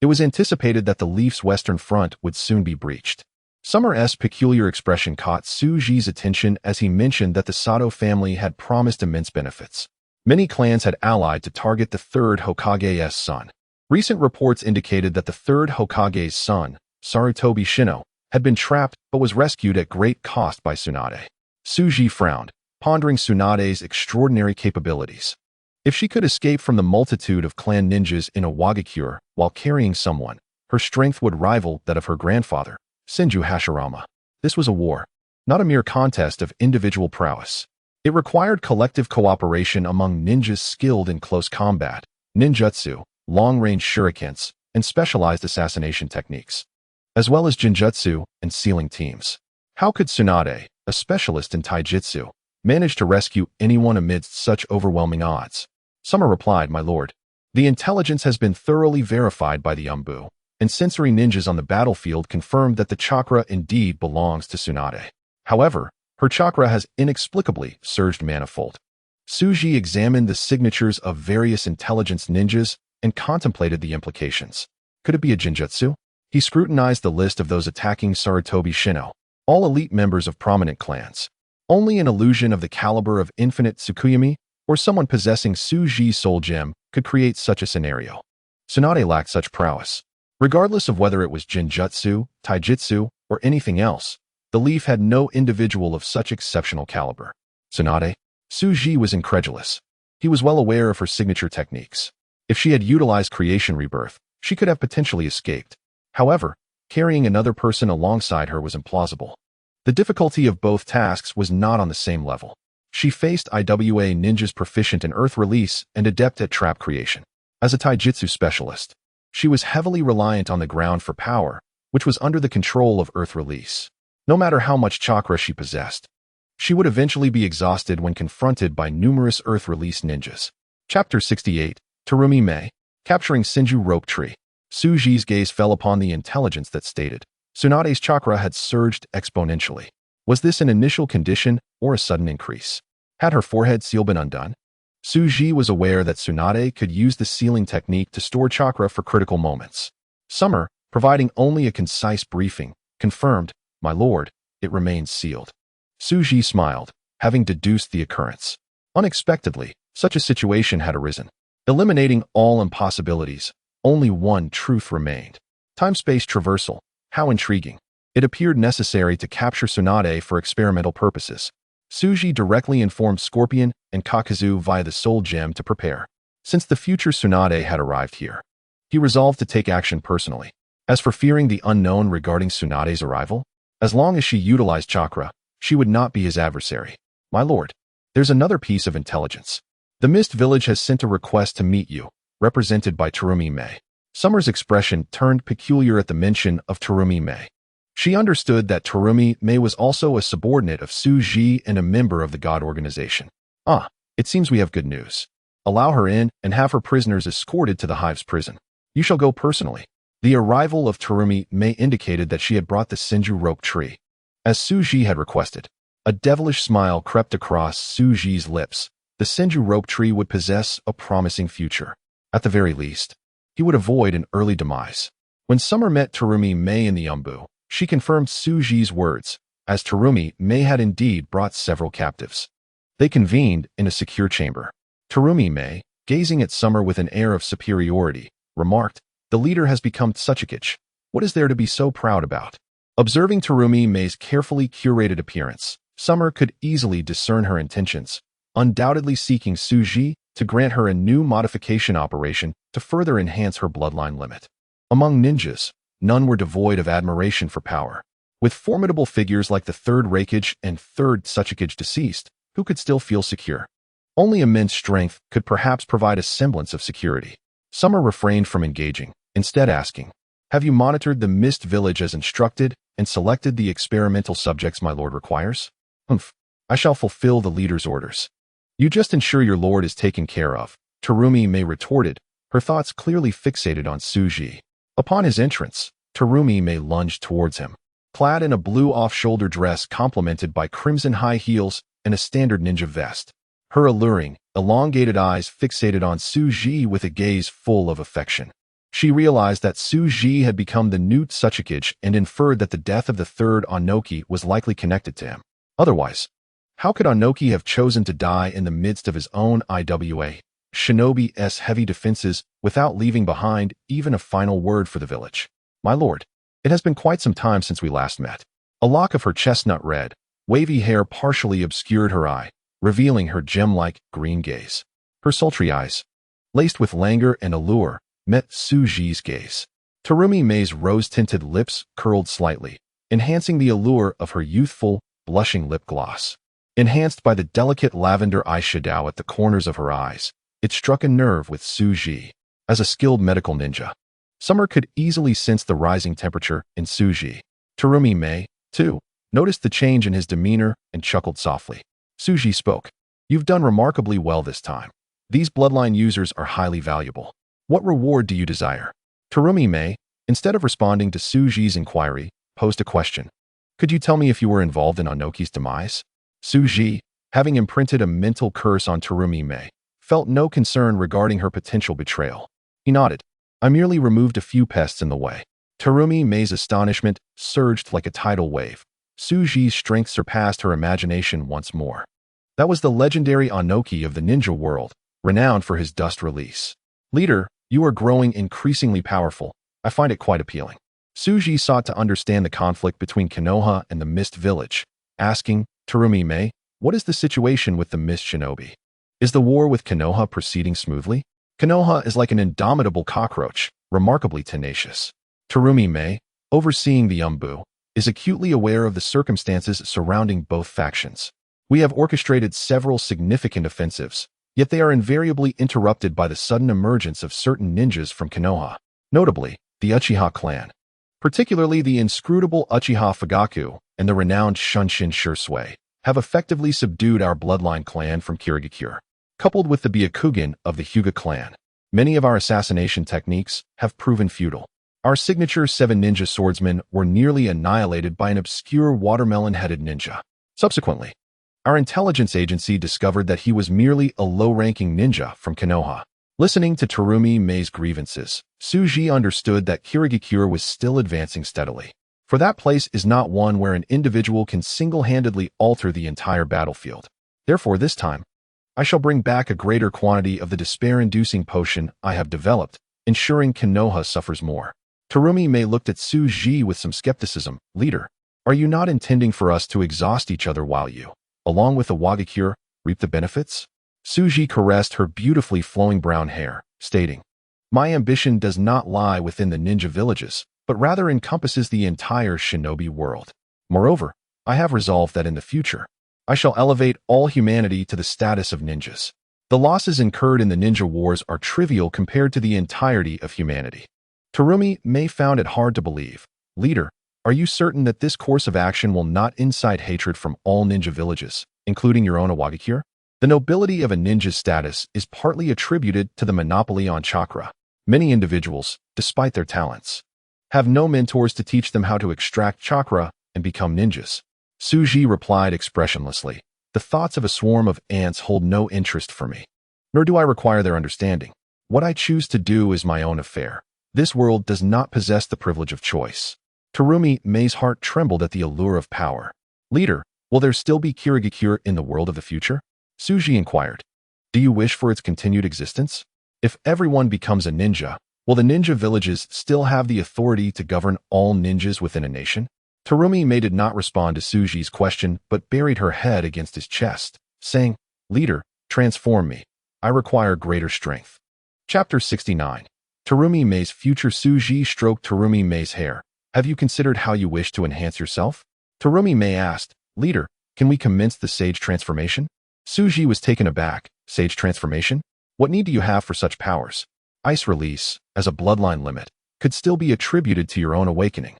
it was anticipated that the Leaf's western front would soon be breached. Summer's peculiar expression caught Tsuji's attention as he mentioned that the Sato family had promised immense benefits. Many clans had allied to target the third Hokage's son. Recent reports indicated that the third Hokage's son, Sarutobi Shino, had been trapped but was rescued at great cost by Tsunade. Tsuji frowned, pondering Tsunade's extraordinary capabilities. If she could escape from the multitude of clan ninjas in Awagakure while carrying someone, her strength would rival that of her grandfather, Senju Hashirama. This was a war, not a mere contest of individual prowess. It required collective cooperation among ninjas skilled in close combat, ninjutsu, long-range shurikens, and specialized assassination techniques, as well as jinjutsu and sealing teams. How could Tsunade, a specialist in taijutsu, manage to rescue anyone amidst such overwhelming odds? Summer replied, "My lord, the intelligence has been thoroughly verified by the Umbu, and sensory ninjas on the battlefield confirmed that the chakra indeed belongs to Tsunade. However, her chakra has inexplicably surged manifold." Tsuji examined the signatures of various intelligence ninjas and contemplated the implications. Could it be a jinjutsu? He scrutinized the list of those attacking Sarutobi Shino, all elite members of prominent clans. Only an illusion of the caliber of Infinite Tsukuyomi or someone possessing Tsuji's soul gem could create such a scenario. Tsunade lacked such prowess. Regardless of whether it was jinjutsu, taijutsu, or anything else, the Leaf had no individual of such exceptional caliber. Tsunade? Tsuji was incredulous. He was well aware of her signature techniques. If she had utilized creation rebirth, she could have potentially escaped. However, carrying another person alongside her was implausible. The difficulty of both tasks was not on the same level. She faced IWA ninjas proficient in earth release and adept at trap creation. As a taijutsu specialist, she was heavily reliant on the ground for power, which was under the control of earth release. No matter how much chakra she possessed, she would eventually be exhausted when confronted by numerous earth release ninjas. Chapter 68, Terumi Mei, Capturing Senju Rope Tree. Suji's gaze fell upon the intelligence that stated Tsunade's chakra had surged exponentially. Was this an initial condition or a sudden increase? Had her forehead seal been undone? Suji was aware that Tsunade could use the sealing technique to store chakra for critical moments. Summer, providing only a concise briefing, confirmed, "My lord, it remains sealed." Suji smiled, having deduced the occurrence. Unexpectedly, such a situation had arisen. Eliminating all impossibilities, only one truth remained. Time-space traversal. How intriguing. It appeared necessary to capture Tsunade for experimental purposes. Suji directly informed Scorpion and Kakuzu via the Soul Gem to prepare. Since the future Tsunade had arrived here, he resolved to take action personally. As for fearing the unknown regarding Tsunade's arrival, as long as she utilized chakra, she would not be his adversary. "My lord, there's another piece of intelligence. The Mist Village has sent a request to meet you, represented by Terumi Mei." Summer's expression turned peculiar at the mention of Terumi Mei. She understood that Terumi Mei was also a subordinate of Suji and a member of the God organization. "Ah, it seems we have good news. Allow her in and have her prisoners escorted to the Hive's prison. You shall go personally." The arrival of Terumi Mei indicated that she had brought the Senju Rope Tree. As Suji had requested, a devilish smile crept across Suji's lips. The Senju Rope Tree would possess a promising future. At the very least, he would avoid an early demise. When Summer met Terumi Mei in the Umbu, she confirmed Suji's words, as Terumi Mei had indeed brought several captives. They convened in a secure chamber. Terumi Mei, gazing at Summer with an air of superiority, remarked, "The leader has become Tsuchikage. What is there to be so proud about?" Observing Terumi Mei's carefully curated appearance, Summer could easily discern her intentions, undoubtedly seeking Suji to grant her a new modification operation to further enhance her bloodline limit. Among ninjas, none were devoid of admiration for power. With formidable figures like the third Reikage and third Tsuchikage deceased, who could still feel secure? Only immense strength could perhaps provide a semblance of security. Summer refrained from engaging, instead asking, "Have you monitored the Mist Village as instructed and selected the experimental subjects my lord requires?" "Humph, I shall fulfill the leader's orders." "You just ensure your lord is taken care of," Terumi Mei retorted, her thoughts clearly fixated on Suji. Upon his entrance, Terumi Mei lunged towards him. Clad in a blue off-shoulder dress complemented by crimson high heels and a standard ninja vest, her alluring, elongated eyes fixated on Suji with a gaze full of affection. She realized that Suji had become the new Tsuchikage and inferred that the death of the third Onoki was likely connected to him. Otherwise, how could Onoki have chosen to die in the midst of his own IWA Shinobi's heavy defenses without leaving behind even a final word for the village? "My lord, it has been quite some time since we last met." A lock of her chestnut red, wavy hair partially obscured her eye, revealing her gem-like green gaze. Her sultry eyes, laced with languor and allure, met Suji's gaze. Terumi Mei's rose-tinted lips curled slightly, enhancing the allure of her youthful, blushing lip gloss. Enhanced by the delicate lavender eyeshadow at the corners of her eyes, it struck a nerve with Suji. As a skilled medical ninja, Summer could easily sense the rising temperature in Suji. Terumi Mei, too, noticed the change in his demeanor and chuckled softly. Suji spoke. "You've done remarkably well this time. These bloodline users are highly valuable. What reward do you desire?" Terumi Mei, instead of responding to Suji's inquiry, posed a question. "Could you tell me if you were involved in Onoki's demise?" Suji, having imprinted a mental curse on Terumi Mei, felt no concern regarding her potential betrayal. He nodded. "I merely removed a few pests in the way." Terumi Mei's astonishment surged like a tidal wave. Suji's strength surpassed her imagination once more. That was the legendary Onoki of the ninja world, renowned for his dust release. "Leader, you are growing increasingly powerful. I find it quite appealing." Suji sought to understand the conflict between Konoha and the Mist Village, asking, "Terumi Mei, what is the situation with the Mist Shinobi? Is the war with Konoha proceeding smoothly?" Konoha is like an indomitable cockroach, remarkably tenacious. Terumi Mei, overseeing the Umbu, is acutely aware of the circumstances surrounding both factions. We have orchestrated several significant offensives, yet they are invariably interrupted by the sudden emergence of certain ninjas from Konoha, notably the Uchiha clan, particularly the inscrutable Uchiha Fugaku and the renowned Shunshin Shursui, have effectively subdued our bloodline clan from Kirigakure. Coupled with the Byakugan of the Hyuga clan, many of our assassination techniques have proven futile. Our signature 7 ninja swordsmen were nearly annihilated by an obscure watermelon-headed ninja. Subsequently, our intelligence agency discovered that he was merely a low-ranking ninja from Konoha. Listening to Terumi Mei's grievances, Tsuji understood that Kirigakure was still advancing steadily. For that place is not one where an individual can single-handedly alter the entire battlefield. Therefore, this time, I shall bring back a greater quantity of the despair-inducing potion I have developed, ensuring Konoha suffers more. Terumi Mei looked at Tsuji with some skepticism. Leader, are you not intending for us to exhaust each other while you, along with the Awakens, reap the benefits? Tsuji caressed her beautifully flowing brown hair, stating, My ambition does not lie within the ninja villages, but rather encompasses the entire shinobi world. Moreover, I have resolved that in the future, I shall elevate all humanity to the status of ninjas. The losses incurred in the ninja wars are trivial compared to the entirety of humanity. Terumi Mei found it hard to believe. Leader, are you certain that this course of action will not incite hatred from all ninja villages, including your own Awakens? The nobility of a ninja's status is partly attributed to the monopoly on chakra. Many individuals, despite their talents, have no mentors to teach them how to extract chakra and become ninjas. Tsuji replied expressionlessly, The thoughts of a swarm of ants hold no interest for me, nor do I require their understanding. What I choose to do is my own affair. This world does not possess the privilege of choice. Terumi Mei's heart trembled at the allure of power. Leader, will there still be Kirigakure in the world of the future? Tsuji inquired. Do you wish for its continued existence? If everyone becomes a ninja, will the ninja villages still have the authority to govern all ninjas within a nation? Terumi Mei did not respond to Tsuji's question, but buried her head against his chest, saying, Leader, transform me. I require greater strength. Chapter 69. Terumi Mei's future. Tsuji stroked Terumi Mei's hair. Have you considered how you wish to enhance yourself? Terumi Mei asked, Leader, can we commence the sage transformation? Tsuji was taken aback. Sage transformation? What need do you have for such powers? Ice release, as a bloodline limit, could still be attributed to your own awakening.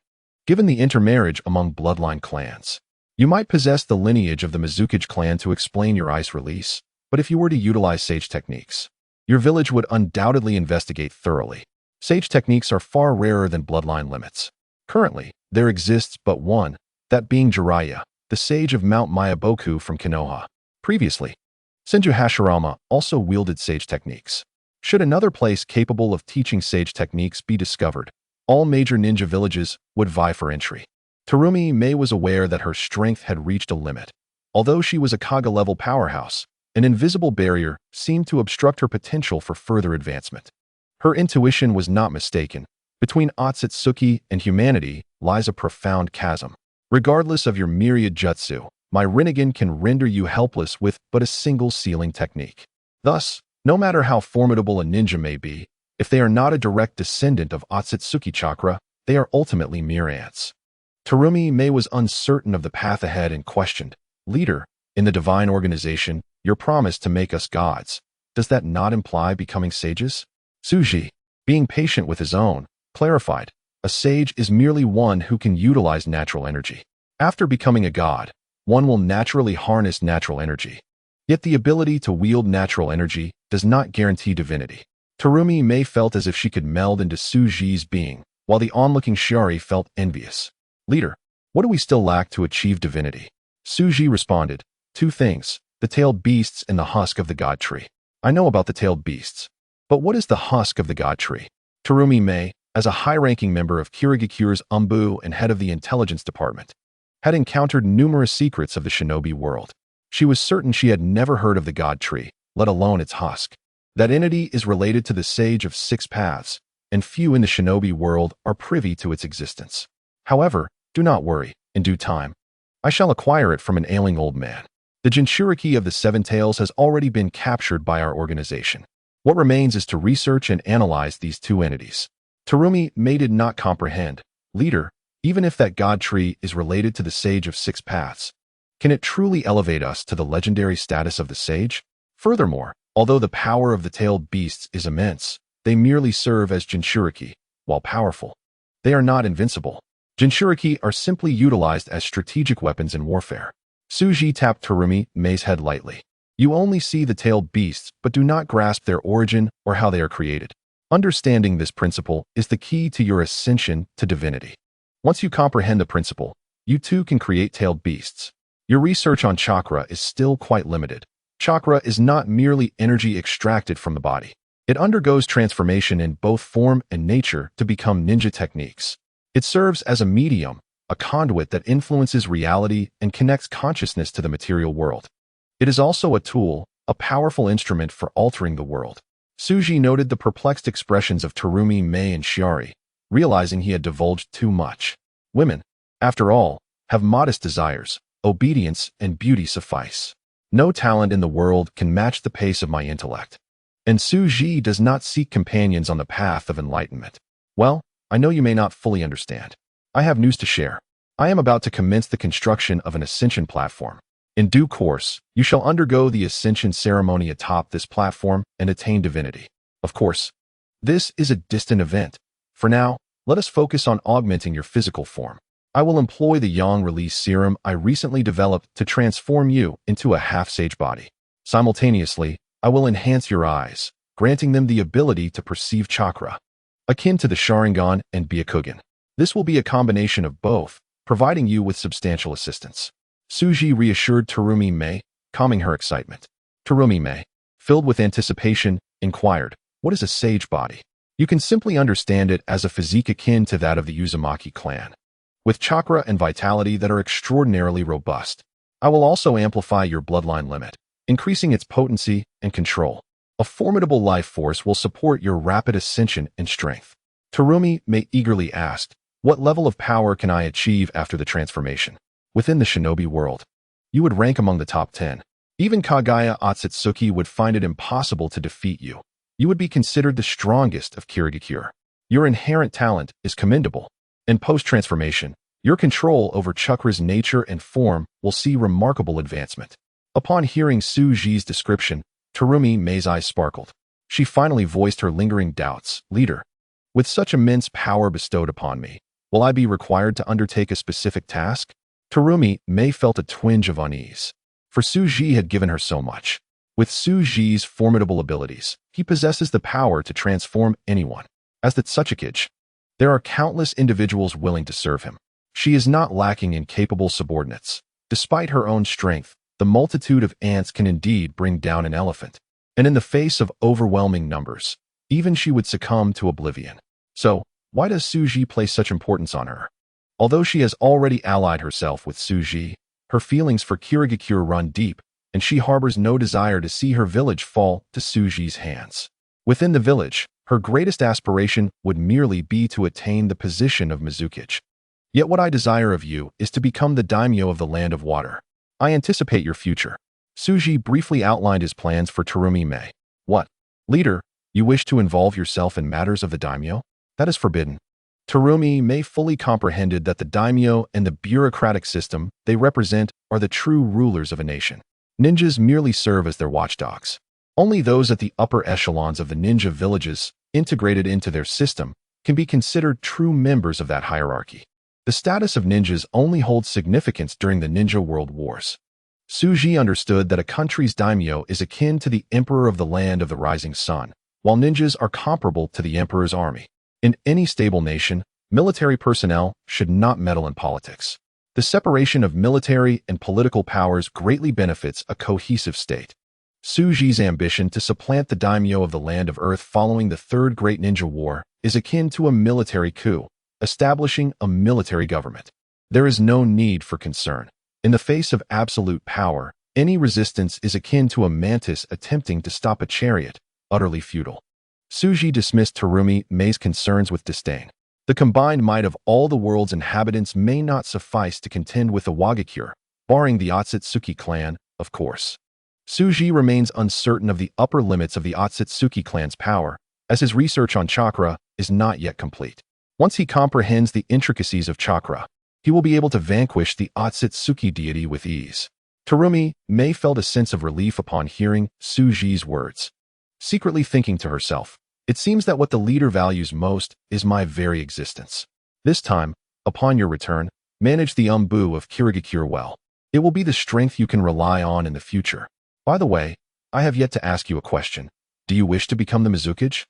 Given the intermarriage among bloodline clans, you might possess the lineage of the Mizukage clan to explain your ice release, but if you were to utilize sage techniques, your village would undoubtedly investigate thoroughly. Sage techniques are far rarer than bloodline limits. Currently, there exists but one, that being Jiraiya, the sage of Mount Miyaboku from Konoha. Previously, Senju Hashirama also wielded sage techniques. Should another place capable of teaching sage techniques be discovered, all major ninja villages would vie for entry. Terumi Mei was aware that her strength had reached a limit. Although she was a Kaga-level powerhouse, an invisible barrier seemed to obstruct her potential for further advancement. Her intuition was not mistaken. Between Otsutsuki and humanity lies a profound chasm. Regardless of your myriad jutsu, my Rinnegan can render you helpless with but a single sealing technique. Thus, no matter how formidable a ninja may be, if they are not a direct descendant of Otsutsuki chakra, they are ultimately mere ants. Terumi Mei was uncertain of the path ahead and questioned, Leader, in the divine organization, your promise to make us gods, does that not imply becoming sages? Tsuji, being patient with his own, clarified, a sage is merely one who can utilize natural energy. After becoming a god, one will naturally harness natural energy. Yet the ability to wield natural energy does not guarantee divinity. Terumi Mei felt as if she could meld into Tsuji's being, while the onlooking Shiori felt envious. Leader, what do we still lack to achieve divinity? Tsuji responded, 2 things, the tailed beasts and the husk of the god tree. I know about the tailed beasts, but what is the husk of the god tree? Terumi Mei, as a high-ranking member of Kirigakure's Umbu and head of the intelligence department, had encountered numerous secrets of the shinobi world. She was certain she had never heard of the god tree, let alone its husk. That entity is related to the sage of 6 paths, and few in the shinobi world are privy to its existence. However, do not worry, in due time, I shall acquire it from an ailing old man. The Jinchuriki of the 7 tails has already been captured by our organization. What remains is to research and analyze these 2 entities. Terumi Mei did not comprehend. Leader, Even if that god tree is related to the Sage of Six Paths, can it truly elevate us to the legendary status of the sage? Furthermore, although the power of the tailed beasts is immense, they merely serve as jinchuriki. While powerful, they are not invincible. Jinchuriki are simply utilized as strategic weapons in warfare. Suji tapped Terumi Mei's head lightly. You only see the tailed beasts, but do not grasp their origin or how they are created. Understanding this principle is the key to your ascension to divinity. Once you comprehend the principle, you too can create tailed beasts. Your research on chakra is still quite limited. Chakra is not merely energy extracted from the body. It undergoes transformation in both form and nature to become ninja techniques. It serves as a medium, a conduit that influences reality and connects consciousness to the material world. It is also a tool, a powerful instrument for altering the world. Suji noted the perplexed expressions of Terumi Mei and Shiori, realizing he had divulged too much. Women, after all, have modest desires. Obedience and beauty suffice. No talent in the world can match the pace of my intellect. And Suji does not seek companions on the path of enlightenment. Well, I know you may not fully understand. I have news to share. I am about to commence the construction of an ascension platform. In due course, you shall undergo the ascension ceremony atop this platform and attain divinity. Of course, this is a distant event. For now, let us focus on augmenting your physical form. I will employ the yang release serum I recently developed to transform you into a half-sage body. Simultaneously, I will enhance your eyes, granting them the ability to perceive chakra, akin to the Sharingan and Byakugan. This will be a combination of both, providing you with substantial assistance. Suji reassured Terumi Mei, calming her excitement. Terumi Mei, filled with anticipation, inquired, "What is a sage body?" You can simply understand it as a physique akin to that of the Uzumaki clan, with chakra and vitality that are extraordinarily robust. I will also amplify your bloodline limit, increasing its potency and control. A formidable life force will support your rapid ascension and strength. Terumi Mei eagerly asked, "What level of power can I achieve after the transformation?" Within the shinobi world, you would rank among the top 10. Even Kagaya Otsutsuki would find it impossible to defeat you. You would be considered the strongest of Kirigakure. Your inherent talent is commendable. In post-transformation, your control over chakra's nature and form will see remarkable advancement. Upon hearing Suji's description, Terumi Mei's eyes sparkled. She finally voiced her lingering doubts. "Leader, with such immense power bestowed upon me, will I be required to undertake a specific task?" Terumi Mei felt a twinge of unease, for Suji had given her so much. With Suji's formidable abilities, he possesses the power to transform anyone. As the Otsutsuki, there are countless individuals willing to serve him. She is not lacking in capable subordinates. Despite her own strength, the multitude of ants can indeed bring down an elephant. And in the face of overwhelming numbers, even she would succumb to oblivion. So, why does Suji place such importance on her? Although she has already allied herself with Suji, her feelings for Kirigakure run deep, and she harbors no desire to see her village fall to Suji's hands. Within the village, her greatest aspiration would merely be to attain the position of Mizukage. Yet what I desire of you is to become the daimyo of the land of water. I anticipate your future. Suji briefly outlined his plans for Terumi Mei. What? Leader, you wish to involve yourself in matters of the daimyo? That is forbidden. Terumi Mei fully comprehended that the daimyo and the bureaucratic system they represent are the true rulers of a nation. Ninjas merely serve as their watchdogs. Only those at the upper echelons of the ninja villages, integrated into their system, can be considered true members of that hierarchy. The status of ninjas only holds significance during the Ninja World Wars. Suji understood that a country's daimyo is akin to the emperor of the land of the rising sun, while ninjas are comparable to the emperor's army. In any stable nation, military personnel should not meddle in politics. The separation of military and political powers greatly benefits a cohesive state. Suji's ambition to supplant the daimyo of the land of Earth following the Third Great Ninja War is akin to a military coup, establishing a military government. There is no need for concern. In the face of absolute power, any resistance is akin to a mantis attempting to stop a chariot, utterly futile. Suji dismissed Terumi Mei's concerns with disdain. The combined might of all the world's inhabitants may not suffice to contend with the Wagakure, barring the Otsutsuki clan, of course. Suji remains uncertain of the upper limits of the Otsutsuki clan's power, as his research on chakra is not yet complete. Once he comprehends the intricacies of chakra, he will be able to vanquish the Otsutsuki deity with ease. Terumi Mei felt a sense of relief upon hearing Suji's words. Secretly thinking to herself, it seems that what the leader values most is my very existence. This time, upon your return, manage the umbu of Kirigakure well. It will be the strength you can rely on in the future. By the way, I have yet to ask you a question. Do you wish to become the Mizukage?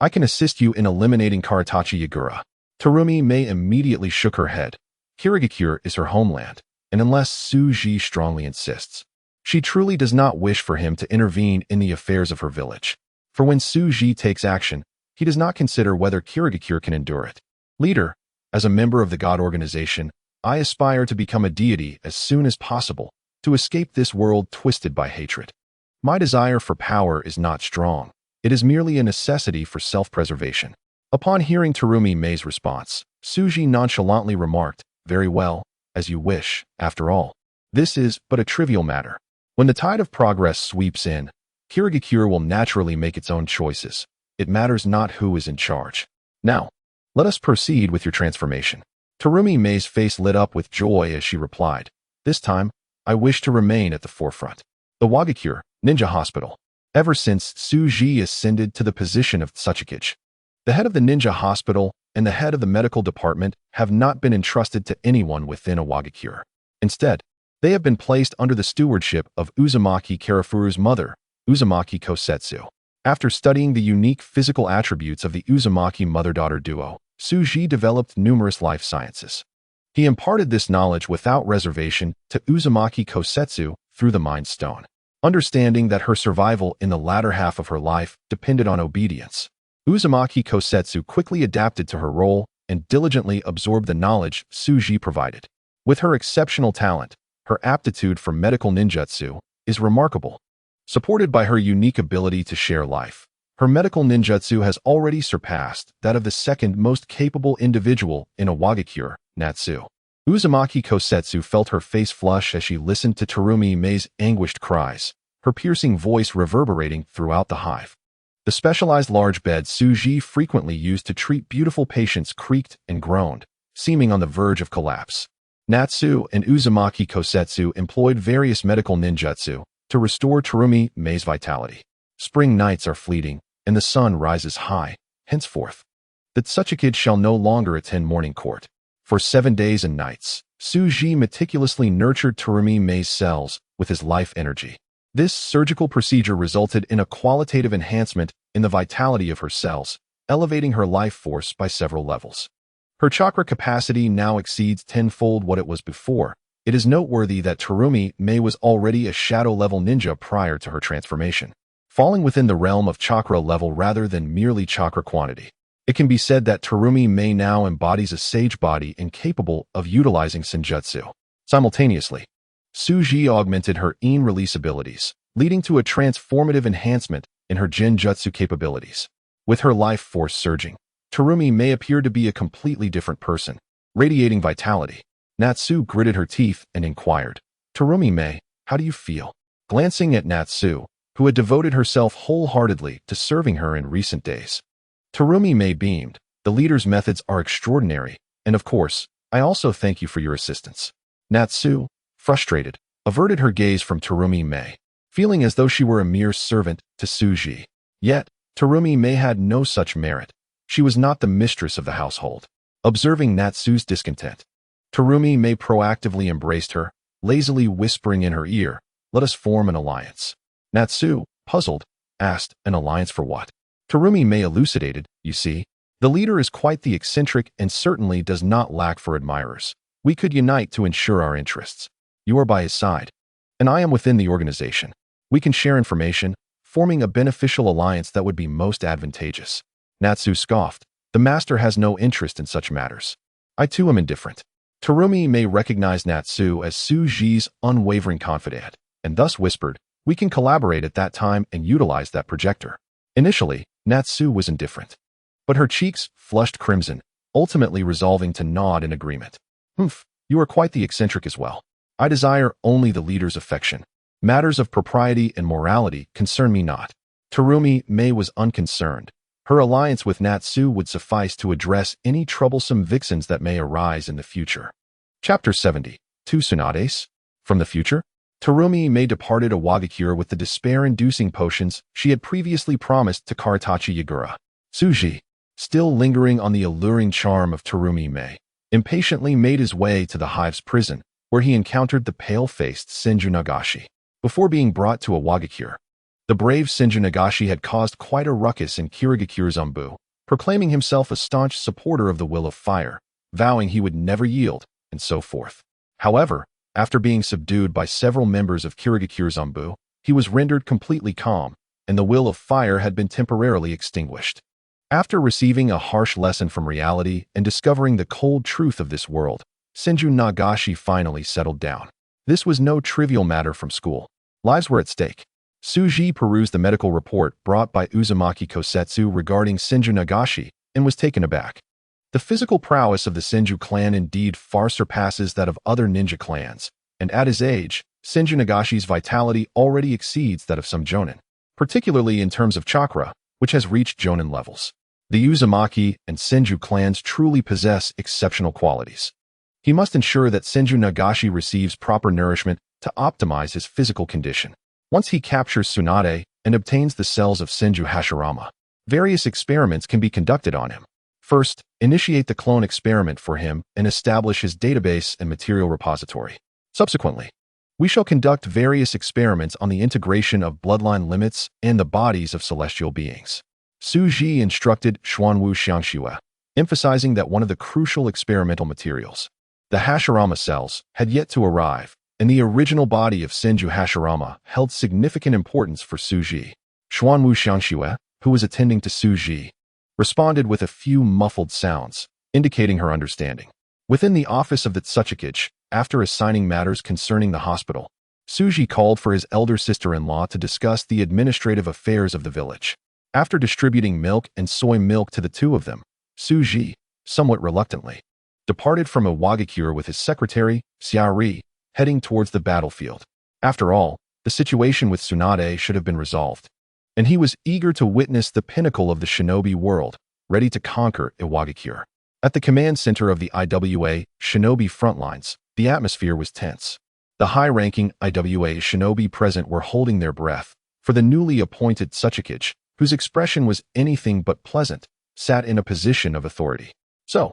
I can assist you in eliminating Karatachi Yagura. Terumi Mei immediately shook her head. Kirigakure is her homeland, and unless Suji strongly insists, she truly does not wish for him to intervene in the affairs of her village. For when Suji takes action, he does not consider whether Kirigakure can endure it. Leader, as a member of the God organization, I aspire to become a deity as soon as possible, to escape this world twisted by hatred. My desire for power is not strong. It is merely a necessity for self-preservation. Upon hearing Terumi Mei's response, Suji nonchalantly remarked, very well, as you wish, after all. This is but a trivial matter. When the tide of progress sweeps in, Kirigakure will naturally make its own choices. It matters not who is in charge. Now, let us proceed with your transformation. Terumi Mei's face lit up with joy as she replied, this time, I wish to remain at the forefront. The Wagakure, Ninja Hospital. Ever since Suji ascended to the position of Tsuchikage, the head of the ninja hospital and the head of the medical department have not been entrusted to anyone within a Wagakure. Instead, they have been placed under the stewardship of Uzumaki Karafuru's mother, Uzumaki Kosetsu. After studying the unique physical attributes of the Uzumaki mother-daughter duo, Suji developed numerous life sciences. He imparted this knowledge without reservation to Uzumaki Kosetsu through the Mind Stone. Understanding that her survival in the latter half of her life depended on obedience, Uzumaki Kosetsu quickly adapted to her role and diligently absorbed the knowledge Suji provided. With her exceptional talent, her aptitude for medical ninjutsu is remarkable. Supported by her unique ability to share life, her medical ninjutsu has already surpassed that of the second most capable individual in a Wagakure, Natsu. Uzumaki Kosetsu felt her face flush as she listened to Terumi Mei's anguished cries, her piercing voice reverberating throughout the hive. The specialized large bed Suji frequently used to treat beautiful patients creaked and groaned, seeming on the verge of collapse. Natsu and Uzumaki Kosetsu employed various medical ninjutsu to restore Terumi Mei's vitality. Spring nights are fleeting, and the sun rises high. Henceforth, the Tsuchikage shall no longer attend morning court. For 7 days and nights, Suji meticulously nurtured Terumi Mei's cells with his life energy. This surgical procedure resulted in a qualitative enhancement in the vitality of her cells, elevating her life force by several levels. Her chakra capacity now exceeds tenfold what it was before. It is noteworthy that Terumi Mei was already a shadow-level ninja prior to her transformation, falling within the realm of chakra level rather than merely chakra quantity. It can be said that Terumi Mei now embodies a sage body and capable of utilizing senjutsu. Simultaneously, Suji augmented her in-release abilities, leading to a transformative enhancement in her genjutsu capabilities. With her life force surging, Terumi Mei appeared to be a completely different person, radiating vitality. Natsu gritted her teeth and inquired, Terumi Mei, how do you feel? Glancing at Natsu, who had devoted herself wholeheartedly to serving her in recent days, Terumi Mei beamed. The leader's methods are extraordinary, and of course, I also thank you for your assistance. Natsu, frustrated, averted her gaze from Terumi Mei, feeling as though she were a mere servant to Suji. Yet, Terumi Mei had no such merit. She was not the mistress of the household. Observing Natsu's discontent, Terumi Mei proactively embraced her, lazily whispering in her ear, let us form an alliance. Natsu, puzzled, asked, an alliance for what? Terumi Mei elucidated, you see, the leader is quite the eccentric and certainly does not lack for admirers. We could unite to ensure our interests. You are by his side, and I am within the organization. We can share information, forming a beneficial alliance that would be most advantageous. Natsu scoffed. The master has no interest in such matters. I too am indifferent. Terumi Mei recognized Natsu as Suji's unwavering confidant, and thus whispered, we can collaborate at that time and utilize that projector. Initially, Natsu was indifferent, but her cheeks flushed crimson, ultimately resolving to nod in agreement. You are quite the eccentric as well. I desire only the leader's affection. Matters of propriety and morality concern me not. Terumi Mei was unconcerned, Her alliance with Natsu would suffice to address any troublesome vixens that may arise in the future. Chapter 70. Two Tsunade's. From the future? Terumi May departed Awagakure with the despair-inducing potions she had previously promised to Karatachi Yagura. Tsuji, still lingering on the alluring charm of Terumi May, impatiently made his way to the hive's prison, where he encountered the pale-faced Senju Nagashi. Before being brought to Awagakure, the brave Senju Nagashi had caused quite a ruckus in Kirigakure Zambu, proclaiming himself a staunch supporter of the will of fire, vowing he would never yield, and so forth. However, after being subdued by several members of Kirigakure Zambu, he was rendered completely calm, and the will of fire had been temporarily extinguished. After receiving a harsh lesson from reality and discovering the cold truth of this world, Senju Nagashi finally settled down. This was no trivial matter from school. Lives were at stake. Tsuji perused the medical report brought by Uzumaki Kosetsu regarding Senju Nagashi and was taken aback. The physical prowess of the Senju clan indeed far surpasses that of other ninja clans, and at his age, Senju Nagashi's vitality already exceeds that of some jonin, particularly in terms of chakra, which has reached jonin levels. The Uzumaki and Senju clans truly possess exceptional qualities. He must ensure that Senju Nagashi receives proper nourishment to optimize his physical condition. Once he captures Tsunade and obtains the cells of Senju Hashirama, various experiments can be conducted on him. First, initiate the clone experiment for him and establish his database and material repository. Subsequently, we shall conduct various experiments on the integration of bloodline limits and the bodies of celestial beings. Tsuji instructed Xuanwu Xiangxue, emphasizing that one of the crucial experimental materials, the Hashirama cells, had yet to arrive, and the original body of Senju Hashirama held significant importance for Tsuji. Xuanwu Xiangxue, who was attending to Tsuji, responded with a few muffled sounds, indicating her understanding. Within the office of the Otsutsuki, after assigning matters concerning the hospital, Tsuji called for his elder sister-in-law to discuss the administrative affairs of the village. After distributing milk and soy milk to the two of them, Tsuji, somewhat reluctantly, departed from Awagakure with his secretary, Xiaori, heading towards the battlefield. After all, the situation with Tsunade should have been resolved, and he was eager to witness the pinnacle of the shinobi world, ready to conquer Awagakure. At the command center of the IWA shinobi frontlines, the atmosphere was tense. The high-ranking IWA shinobi present were holding their breath, for the newly appointed Tsuchikage, whose expression was anything but pleasant, sat in a position of authority. So,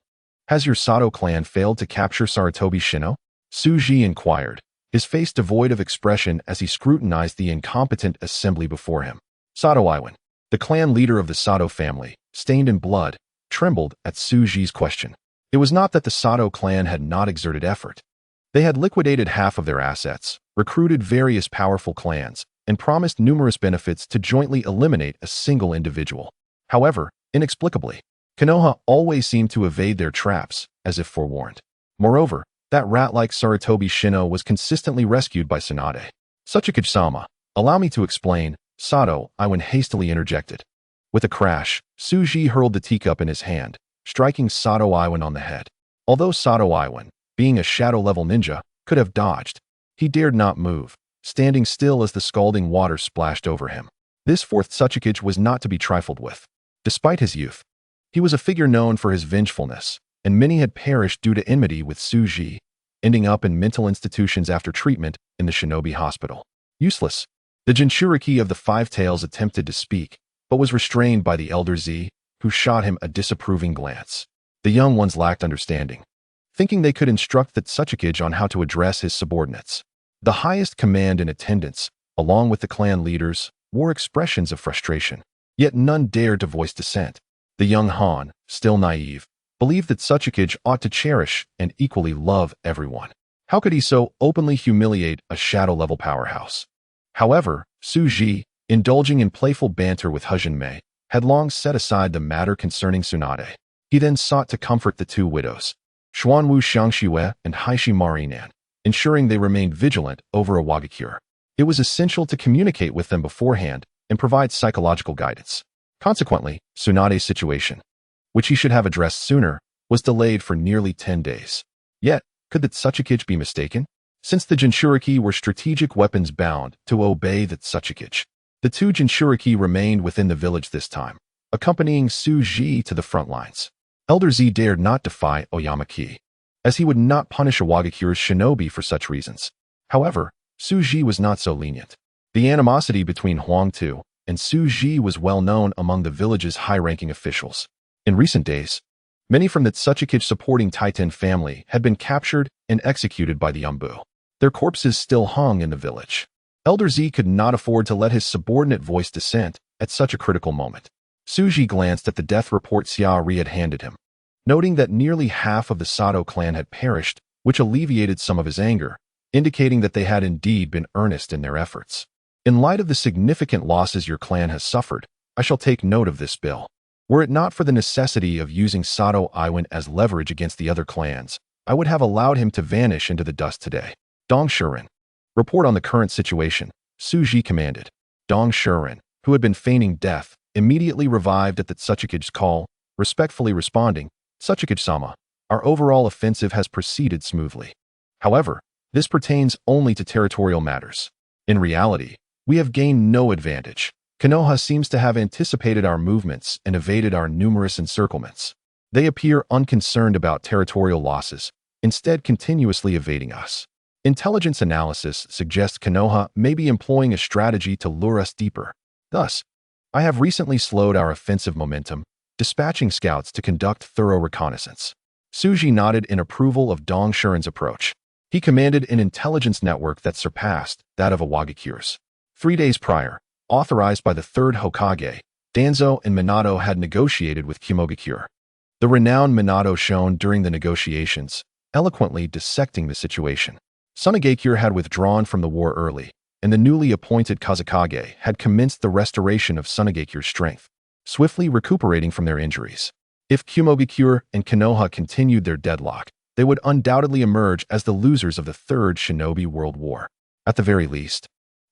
has your Sato clan failed to capture Sarutobi Shino? Tsuji inquired, his face devoid of expression as he scrutinized the incompetent assembly before him. Sato Iwan, the clan leader of the Sato family, stained in blood, trembled at Tsuji's question. It was not that the Sato clan had not exerted effort. They had liquidated half of their assets, recruited various powerful clans, and promised numerous benefits to jointly eliminate a single individual. However, inexplicably, Konoha always seemed to evade their traps, as if forewarned. Moreover, that rat-like Sarutobi Shino was consistently rescued by Tsunade. Tsuchikage-sama, allow me to explain, Sato Iwan hastily interjected. With a crash, Tsuji hurled the teacup in his hand, striking Sato Iwan on the head. Although Sato Iwan, being a shadow-level ninja, could have dodged, he dared not move, standing still as the scalding water splashed over him. This fourth Tsuchikage was not to be trifled with. Despite his youth, he was a figure known for his vengefulness, and many had perished due to enmity with Tsuji, ending up in mental institutions after treatment in the shinobi hospital. Useless. The Jinchuriki of the Five Tails attempted to speak, but was restrained by the elder Z, who shot him a disapproving glance. The young ones lacked understanding, thinking they could instruct the Tsuchikage on how to address his subordinates. The highest command in attendance, along with the clan leaders, wore expressions of frustration, yet none dared to voice dissent. The young Han, still naive, believed that Tsuchikage ought to cherish and equally love everyone. How could he so openly humiliate a shadow-level powerhouse? However, Tsuji, indulging in playful banter with Hajinmei, had long set aside the matter concerning Tsunade. He then sought to comfort the two widows, Xuanwu Xiangxue and Haishi Marinan, ensuring they remained vigilant over Awagakure. It was essential to communicate with them beforehand and provide psychological guidance. Consequently, Tsunade's situation, which he should have addressed sooner, was delayed for nearly 10 days. Yet, could the Tsuchikage be mistaken? Since the Jinchuriki were strategic weapons bound to obey the Tsuchikage, the two Jinchuriki remained within the village this time, accompanying Su Ji to the front lines. Elder Z dared not defy Oyamaki, as he would not punish Awagakure's shinobi for such reasons. However, Su Ji was not so lenient. The animosity between Huang Tu and Su Ji was well known among the village's high-ranking officials. In recent days, many from the Otsutsuki supporting Titan family had been captured and executed by the Umbu. Their corpses still hung in the village. Elder Z could not afford to let his subordinate voice dissent at such a critical moment. Su Ji glanced at the death report Xia Ri had handed him, noting that nearly half of the Sato clan had perished, which alleviated some of his anger, indicating that they had indeed been earnest in their efforts. In light of the significant losses your clan has suffered, I shall take note of this bill. Were it not for the necessity of using Sato Iwan as leverage against the other clans, I would have allowed him to vanish into the dust today. Dong Shiren. Report on the current situation, Su Ji commanded. Dong Shiren, who had been feigning death, immediately revived at the Otsutsuki's call, respectfully responding, Otsutsuki-sama, our overall offensive has proceeded smoothly. However, this pertains only to territorial matters. In reality, we have gained no advantage. Konoha seems to have anticipated our movements and evaded our numerous encirclements. They appear unconcerned about territorial losses, instead continuously evading us. Intelligence analysis suggests Konoha may be employing a strategy to lure us deeper. Thus, I have recently slowed our offensive momentum, dispatching scouts to conduct thorough reconnaissance. Su Ji nodded in approval of Dong Shiren's approach. He commanded an intelligence network that surpassed that of Awagakure's. 3 days prior, authorized by the third Hokage, Danzo and Minato had negotiated with Kumogakure. The renowned Minato shone during the negotiations, eloquently dissecting the situation. Sunagakure had withdrawn from the war early, and the newly appointed Kazekage had commenced the restoration of Sunagakure's strength, swiftly recuperating from their injuries. If Kumogakure and Konoha continued their deadlock, they would undoubtedly emerge as the losers of the Third Shinobi World War. At the very least,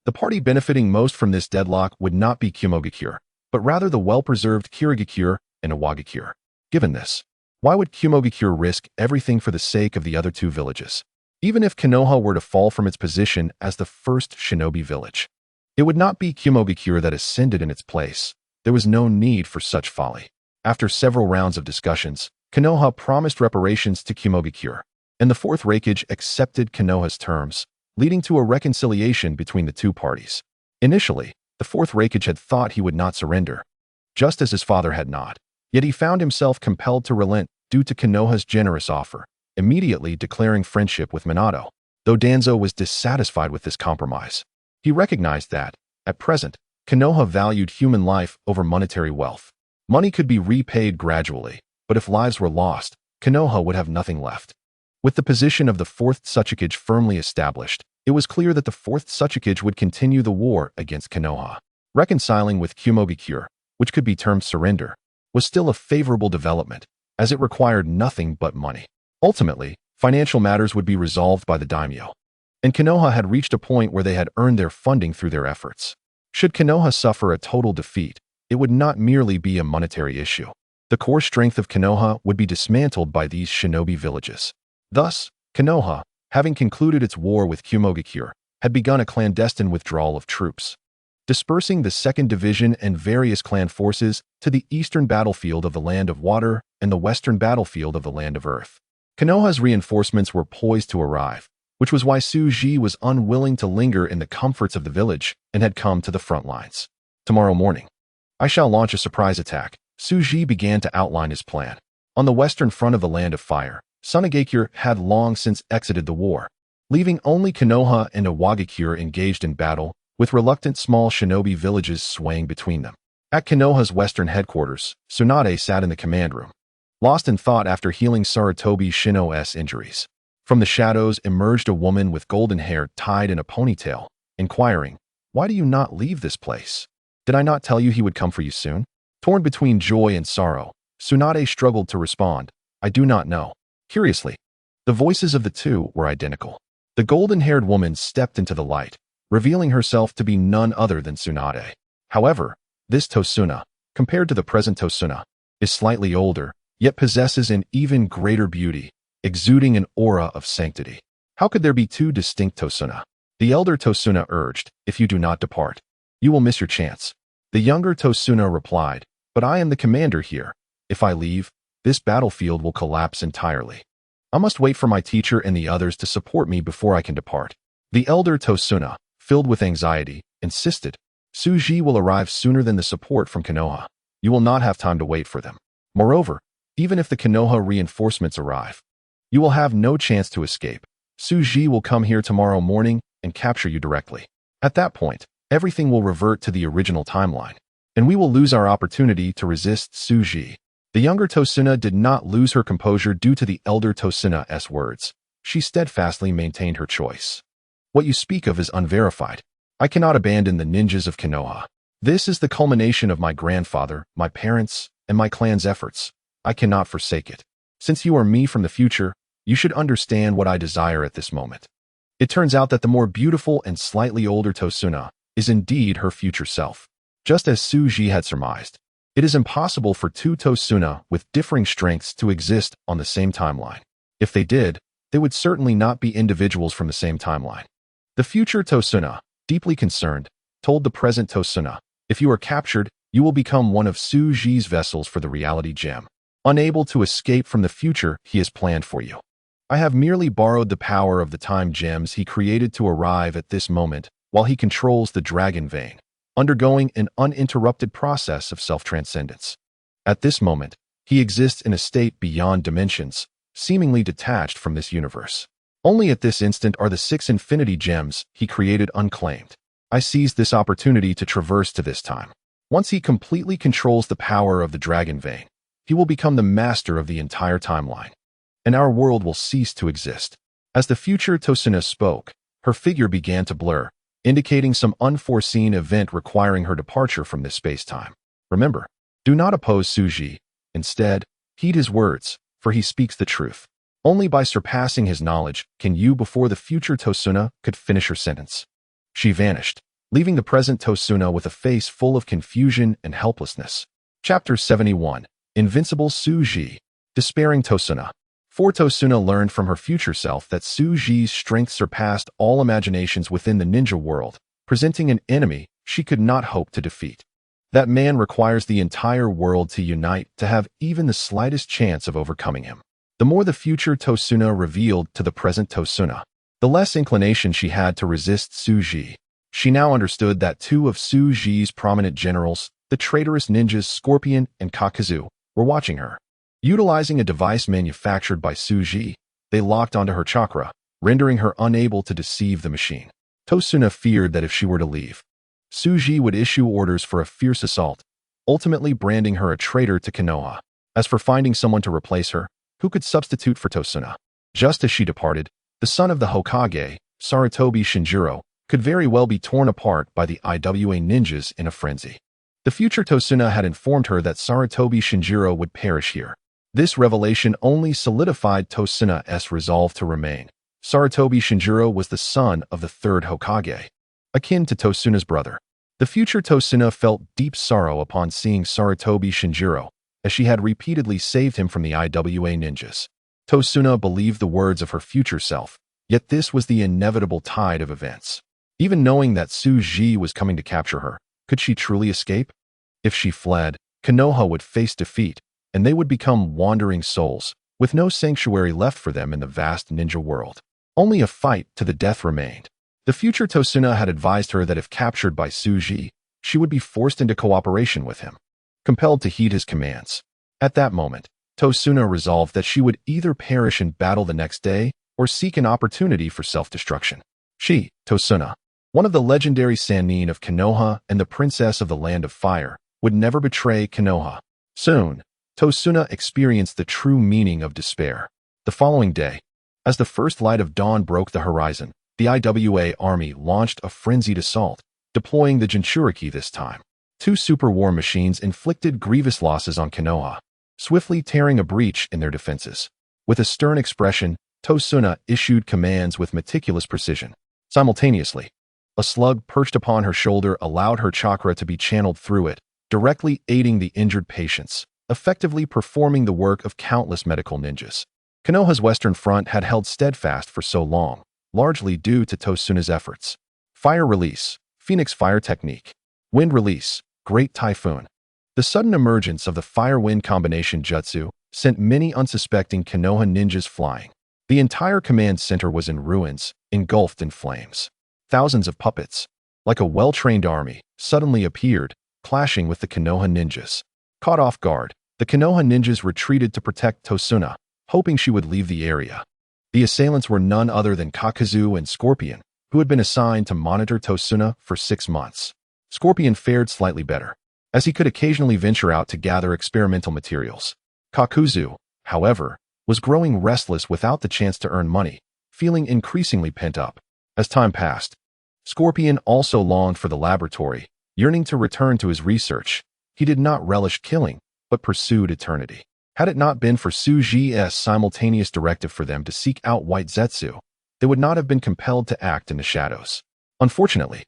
the party benefiting most from this deadlock would not be Kumogakure, but rather the well-preserved Kirigakure and Awagakure. Given this, why would Kumogakure risk everything for the sake of the other two villages? Even if Konoha were to fall from its position as the first shinobi village, it would not be Kumogakure that ascended in its place. There was no need for such folly. After several rounds of discussions, Konoha promised reparations to Kumogakure, and the Fourth Raikage accepted Konoha's terms, leading to a reconciliation between the two parties. Initially, the Fourth Raikage had thought he would not surrender, just as his father had not, yet he found himself compelled to relent due to Konoha's generous offer, immediately declaring friendship with Minato. Though Danzo was dissatisfied with this compromise, he recognized that, at present, Konoha valued human life over monetary wealth. Money could be repaid gradually, but if lives were lost, Konoha would have nothing left. With the position of the Fourth Otsutsuki firmly established, it was clear that the Fourth Otsutsuki would continue the war against Konoha. Reconciling with Kumogakure, which could be termed surrender, was still a favorable development, as it required nothing but money. Ultimately, financial matters would be resolved by the daimyo, and Konoha had reached a point where they had earned their funding through their efforts. Should Konoha suffer a total defeat, it would not merely be a monetary issue. The core strength of Konoha would be dismantled by these shinobi villages. Thus, Konoha, having concluded its war with Kumogakure, had begun a clandestine withdrawal of troops, dispersing the 2nd Division and various clan forces to the eastern battlefield of the Land of Water and the western battlefield of the Land of Earth. Konoha's reinforcements were poised to arrive, which was why Su Ji was unwilling to linger in the comforts of the village and had come to the front lines. Tomorrow morning, I shall launch a surprise attack. Su Ji began to outline his plan. On the western front of the Land of Fire, Sunagakure had long since exited the war, leaving only Konoha and Awagakure engaged in battle, with reluctant small shinobi villages swaying between them. At Konoha's western headquarters, Tsunade sat in the command room, lost in thought after healing Sarutobi Shino's injuries. From the shadows emerged a woman with golden hair tied in a ponytail, inquiring, "Why do you not leave this place? Did I not tell you he would come for you soon?" Torn between joy and sorrow, Tsunade struggled to respond, "I do not know." Curiously, the voices of the two were identical. The golden-haired woman stepped into the light, revealing herself to be none other than Tsunade. However, this Tosuna, compared to the present Tosuna, is slightly older, yet possesses an even greater beauty, exuding an aura of sanctity. How could there be two distinct Tosuna? The elder Tosuna urged, "If you do not depart, you will miss your chance." The younger Tosuna replied, But I am the commander here. If I leave, this battlefield will collapse entirely. I must wait for my teacher and the others to support me before I can depart. The elder Tosuna, filled with anxiety, insisted, Suji will arrive sooner than the support from Konoha. You will not have time to wait for them. Moreover, even if the Konoha reinforcements arrive, you will have no chance to escape. Suji will come here tomorrow morning and capture you directly. At that point, everything will revert to the original timeline, and we will lose our opportunity to resist Suji. The younger Tosuna did not lose her composure due to the elder Tosuna's words. She steadfastly maintained her choice. What you speak of is unverified. I cannot abandon the ninjas of Konoha. This is the culmination of my grandfather, my parents, and my clan's efforts. I cannot forsake it. Since you are me from the future, you should understand what I desire at this moment. It turns out that the more beautiful and slightly older Tosuna is indeed her future self. Just as Suji had surmised, it is impossible for two Tosuna with differing strengths to exist on the same timeline. If they did, they would certainly not be individuals from the same timeline. The future Tosuna, deeply concerned, told the present Tosuna, if you are captured, you will become one of Suji's vessels for the reality gem, unable to escape from the future he has planned for you. I have merely borrowed the power of the time gems he created to arrive at this moment while he controls the dragon vein, undergoing an uninterrupted process of self-transcendence. At this moment, he exists in a state beyond dimensions, seemingly detached from this universe. Only at this instant are the 6 infinity gems he created unclaimed. I seized this opportunity to traverse to this time. Once he completely controls the power of the dragon vein, he will become the master of the entire timeline, and our world will cease to exist. As the future Tosuna spoke, her figure began to blur, indicating some unforeseen event requiring her departure from this space-time. Remember, do not oppose Suji. Instead, heed his words, for he speaks the truth. Only by surpassing his knowledge can you before the future Tosuna could finish her sentence. She vanished, leaving the present Tosuna with a face full of confusion and helplessness. Chapter 71. Invincible Suji. Despairing Tosuna. For Tosuna learned from her future self that Suji's strength surpassed all imaginations within the ninja world, presenting an enemy she could not hope to defeat. That man requires the entire world to unite to have even the slightest chance of overcoming him. The more the future Tosuna revealed to the present Tosuna, the less inclination she had to resist Suji. She now understood that 2 of Suji's prominent generals, the traitorous ninjas Scorpion and Kakazu, were watching her. Utilizing a device manufactured by Suji, they locked onto her chakra, rendering her unable to deceive the machine. Tosuna feared that if she were to leave, Suji would issue orders for a fierce assault, ultimately branding her a traitor to Konoha. As for finding someone to replace her, who could substitute for Tosuna? Just as she departed, the son of the Hokage, Sarutobi Shinjiro, could very well be torn apart by the IWA ninjas in a frenzy. The future Tosuna had informed her that Sarutobi Shinjiro would perish here. This revelation only solidified Tosuna's resolve to remain. Sarutobi Shinjiro was the son of the 3rd Hokage, akin to Tosuna's brother. The future Tosuna felt deep sorrow upon seeing Sarutobi Shinjiro, as she had repeatedly saved him from the IWA ninjas. Tosuna believed the words of her future self, yet this was the inevitable tide of events. Even knowing that Suji was coming to capture her, could she truly escape? If she fled, Konoha would face defeat, and they would become wandering souls, with no sanctuary left for them in the vast ninja world. Only a fight to the death remained. The future Tosuna had advised her that if captured by Suji, she would be forced into cooperation with him, compelled to heed his commands. At that moment, Tosuna resolved that she would either perish in battle the next day or seek an opportunity for self-destruction. She, Tosuna, one of the legendary Sannin of Konoha and the princess of the Land of Fire, would never betray Konoha. Soon, Tosuna experienced the true meaning of despair. The following day, as the first light of dawn broke the horizon, the IWA army launched a frenzied assault, deploying the Jinchuriki this time. 2 super war machines inflicted grievous losses on Konoha, swiftly tearing a breach in their defenses. With a stern expression, Tosuna issued commands with meticulous precision. Simultaneously, a slug perched upon her shoulder allowed her chakra to be channeled through it, directly aiding the injured patients, effectively performing the work of countless medical ninjas. Konoha's western front had held steadfast for so long, largely due to Tosuna's efforts. Fire release, Phoenix fire technique. Wind release, Great Typhoon. The sudden emergence of the fire-wind combination jutsu sent many unsuspecting Konoha ninjas flying. The entire command center was in ruins, engulfed in flames. Thousands of puppets, like a well-trained army, suddenly appeared, clashing with the Konoha ninjas. Caught off guard, the Konoha ninjas retreated to protect Tosuna, hoping she would leave the area. The assailants were none other than Kakuzu and Scorpion, who had been assigned to monitor Tosuna for 6 months. Scorpion fared slightly better, as he could occasionally venture out to gather experimental materials. Kakuzu, however, was growing restless without the chance to earn money, feeling increasingly pent up. As time passed, Scorpion also longed for the laboratory, yearning to return to his research. He did not relish killing, but pursued eternity. Had it not been for Tsuji's simultaneous directive for them to seek out White Zetsu, they would not have been compelled to act in the shadows. Unfortunately,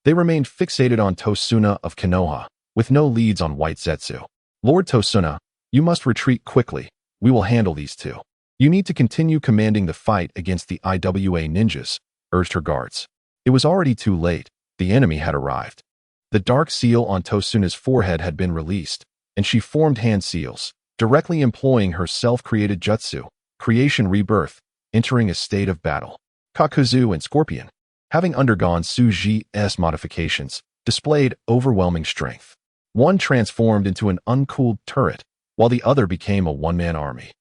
they remained fixated on Tosuna of Konoha, with no leads on White Zetsu. Lord Tosuna, you must retreat quickly. We will handle these two. You need to continue commanding the fight against the IWA ninjas, urged her guards. It was already too late. The enemy had arrived. The dark seal on Tosuna's forehead had been released, and she formed hand seals, directly employing her self-created jutsu, creation rebirth, entering a state of battle. Kakuzu and Scorpion, having undergone Tsuji's modifications, displayed overwhelming strength. One transformed into an uncooled turret, while the other became a one-man army.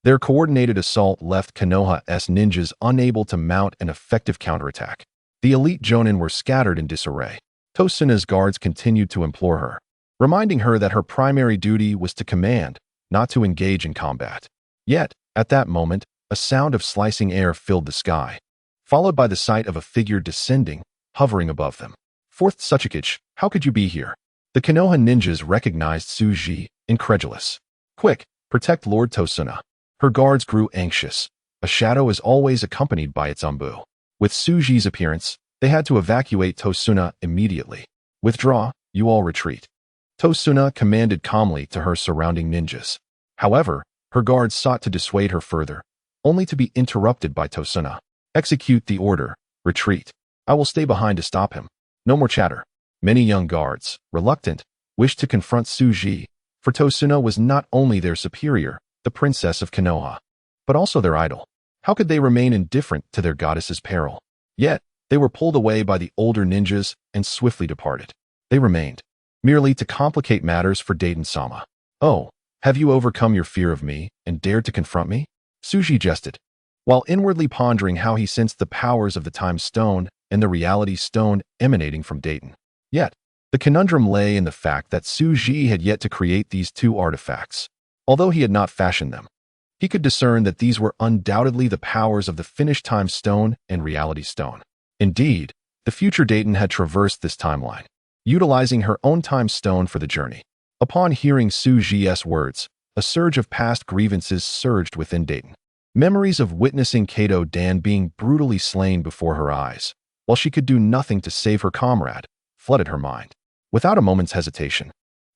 Their coordinated assault left Konoha's ninjas unable to mount an effective counterattack. The elite Jonin were scattered in disarray. Tosuna's guards continued to implore her, reminding her that her primary duty was to command, not to engage in combat. Yet, at that moment, a sound of slicing air filled the sky, followed by the sight of a figure descending, hovering above them. Fourth Tsuchikage, how could you be here? The Konoha ninjas recognized Tsuji, incredulous. Quick, protect Lord Tosuna. Her guards grew anxious. A shadow is always accompanied by its umbu. With Tsuji's appearance, they had to evacuate Tosuna immediately. Withdraw, you all retreat. Tosuna commanded calmly to her surrounding ninjas. However, her guards sought to dissuade her further, only to be interrupted by Tosuna. Execute the order. Retreat. I will stay behind to stop him. No more chatter. Many young guards, reluctant, wished to confront Tsuji, for Tosuna was not only their superior, the princess of Konoha, but also their idol. How could they remain indifferent to their goddess's peril? Yet, they were pulled away by the older ninjas and swiftly departed. They remained, merely to complicate matters for Dayton-sama. Oh, have you overcome your fear of me and dared to confront me? Tsuji jested, while inwardly pondering how he sensed the powers of the Time Stone and the Reality Stone emanating from Dayton. Yet, the conundrum lay in the fact that Tsuji had yet to create these two artifacts. Although he had not fashioned them, he could discern that these were undoubtedly the powers of the finished Time Stone and Reality Stone. Indeed, the future Dayton had traversed this timeline, utilizing her own Time Stone for the journey. Upon hearing Tsuji's words, a surge of past grievances surged within Dayton. Memories of witnessing Kato Dan being brutally slain before her eyes, while she could do nothing to save her comrade, flooded her mind. Without a moment's hesitation,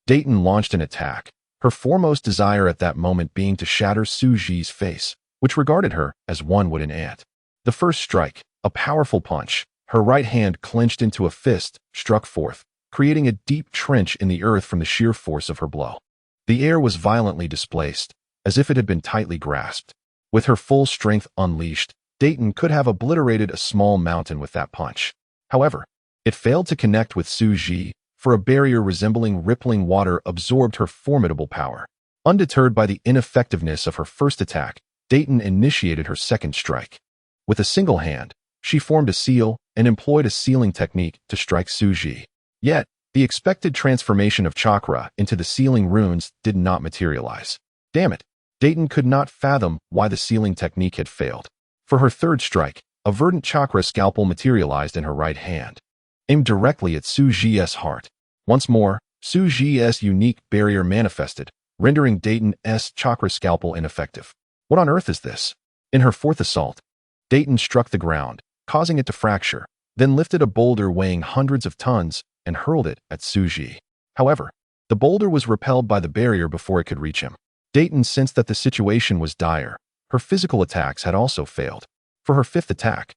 Dayton launched an attack, her foremost desire at that moment being to shatter Tsuji's face, which regarded her as one would an ant. The first strike, a powerful punch, her right hand clenched into a fist, struck forth, creating a deep trench in the earth from the sheer force of her blow. The air was violently displaced, as if it had been tightly grasped. With her full strength unleashed, Dayton could have obliterated a small mountain with that punch. However, it failed to connect with Tsuji, for a barrier resembling rippling water absorbed her formidable power. Undeterred by the ineffectiveness of her first attack, Dayton initiated her second strike. With a single hand, she formed a seal and employed a sealing technique to strike Tsuji. Yet, the expected transformation of chakra into the sealing runes did not materialize. Damn it, Dayton could not fathom why the sealing technique had failed. For her third strike, a verdant chakra scalpel materialized in her right hand, aimed directly at Tsuji's heart. Once more, Tsuji's unique barrier manifested, rendering Dayton's chakra scalpel ineffective. What on earth is this? In her fourth assault, Dayton struck the ground, causing it to fracture, then lifted a boulder weighing hundreds of tons and hurled it at Tsuji. However, the boulder was repelled by the barrier before it could reach him. Dayton sensed that the situation was dire. Her physical attacks had also failed. For her fifth attack,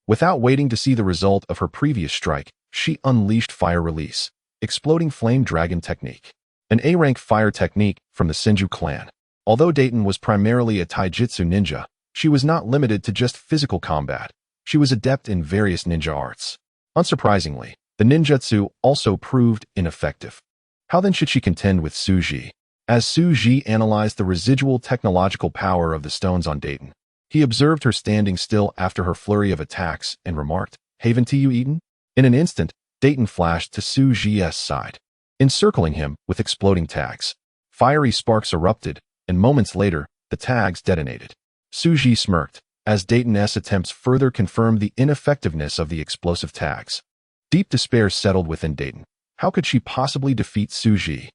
without waiting to see the result of her previous strike, she unleashed fire release, exploding flame dragon technique. an A-rank fire technique from the Senju clan. Although Dayton was primarily a taijutsu ninja, she was not limited to just physical combat. She was adept in various ninja arts. Unsurprisingly, the ninjutsu also proved ineffective. How then should she contend with Suji? As Suji analyzed the residual technological power of the stones on Dayton, he observed her standing still after her flurry of attacks and remarked, "Haven't you eaten?" In an instant, Dayton flashed to Suji's side, encircling him with exploding tags. Fiery sparks erupted, and moments later, the tags detonated. Suji smirked, as Dayton's attempts further confirmed the ineffectiveness of the explosive tags. Deep despair settled within Dayton. How could she possibly defeat Suji?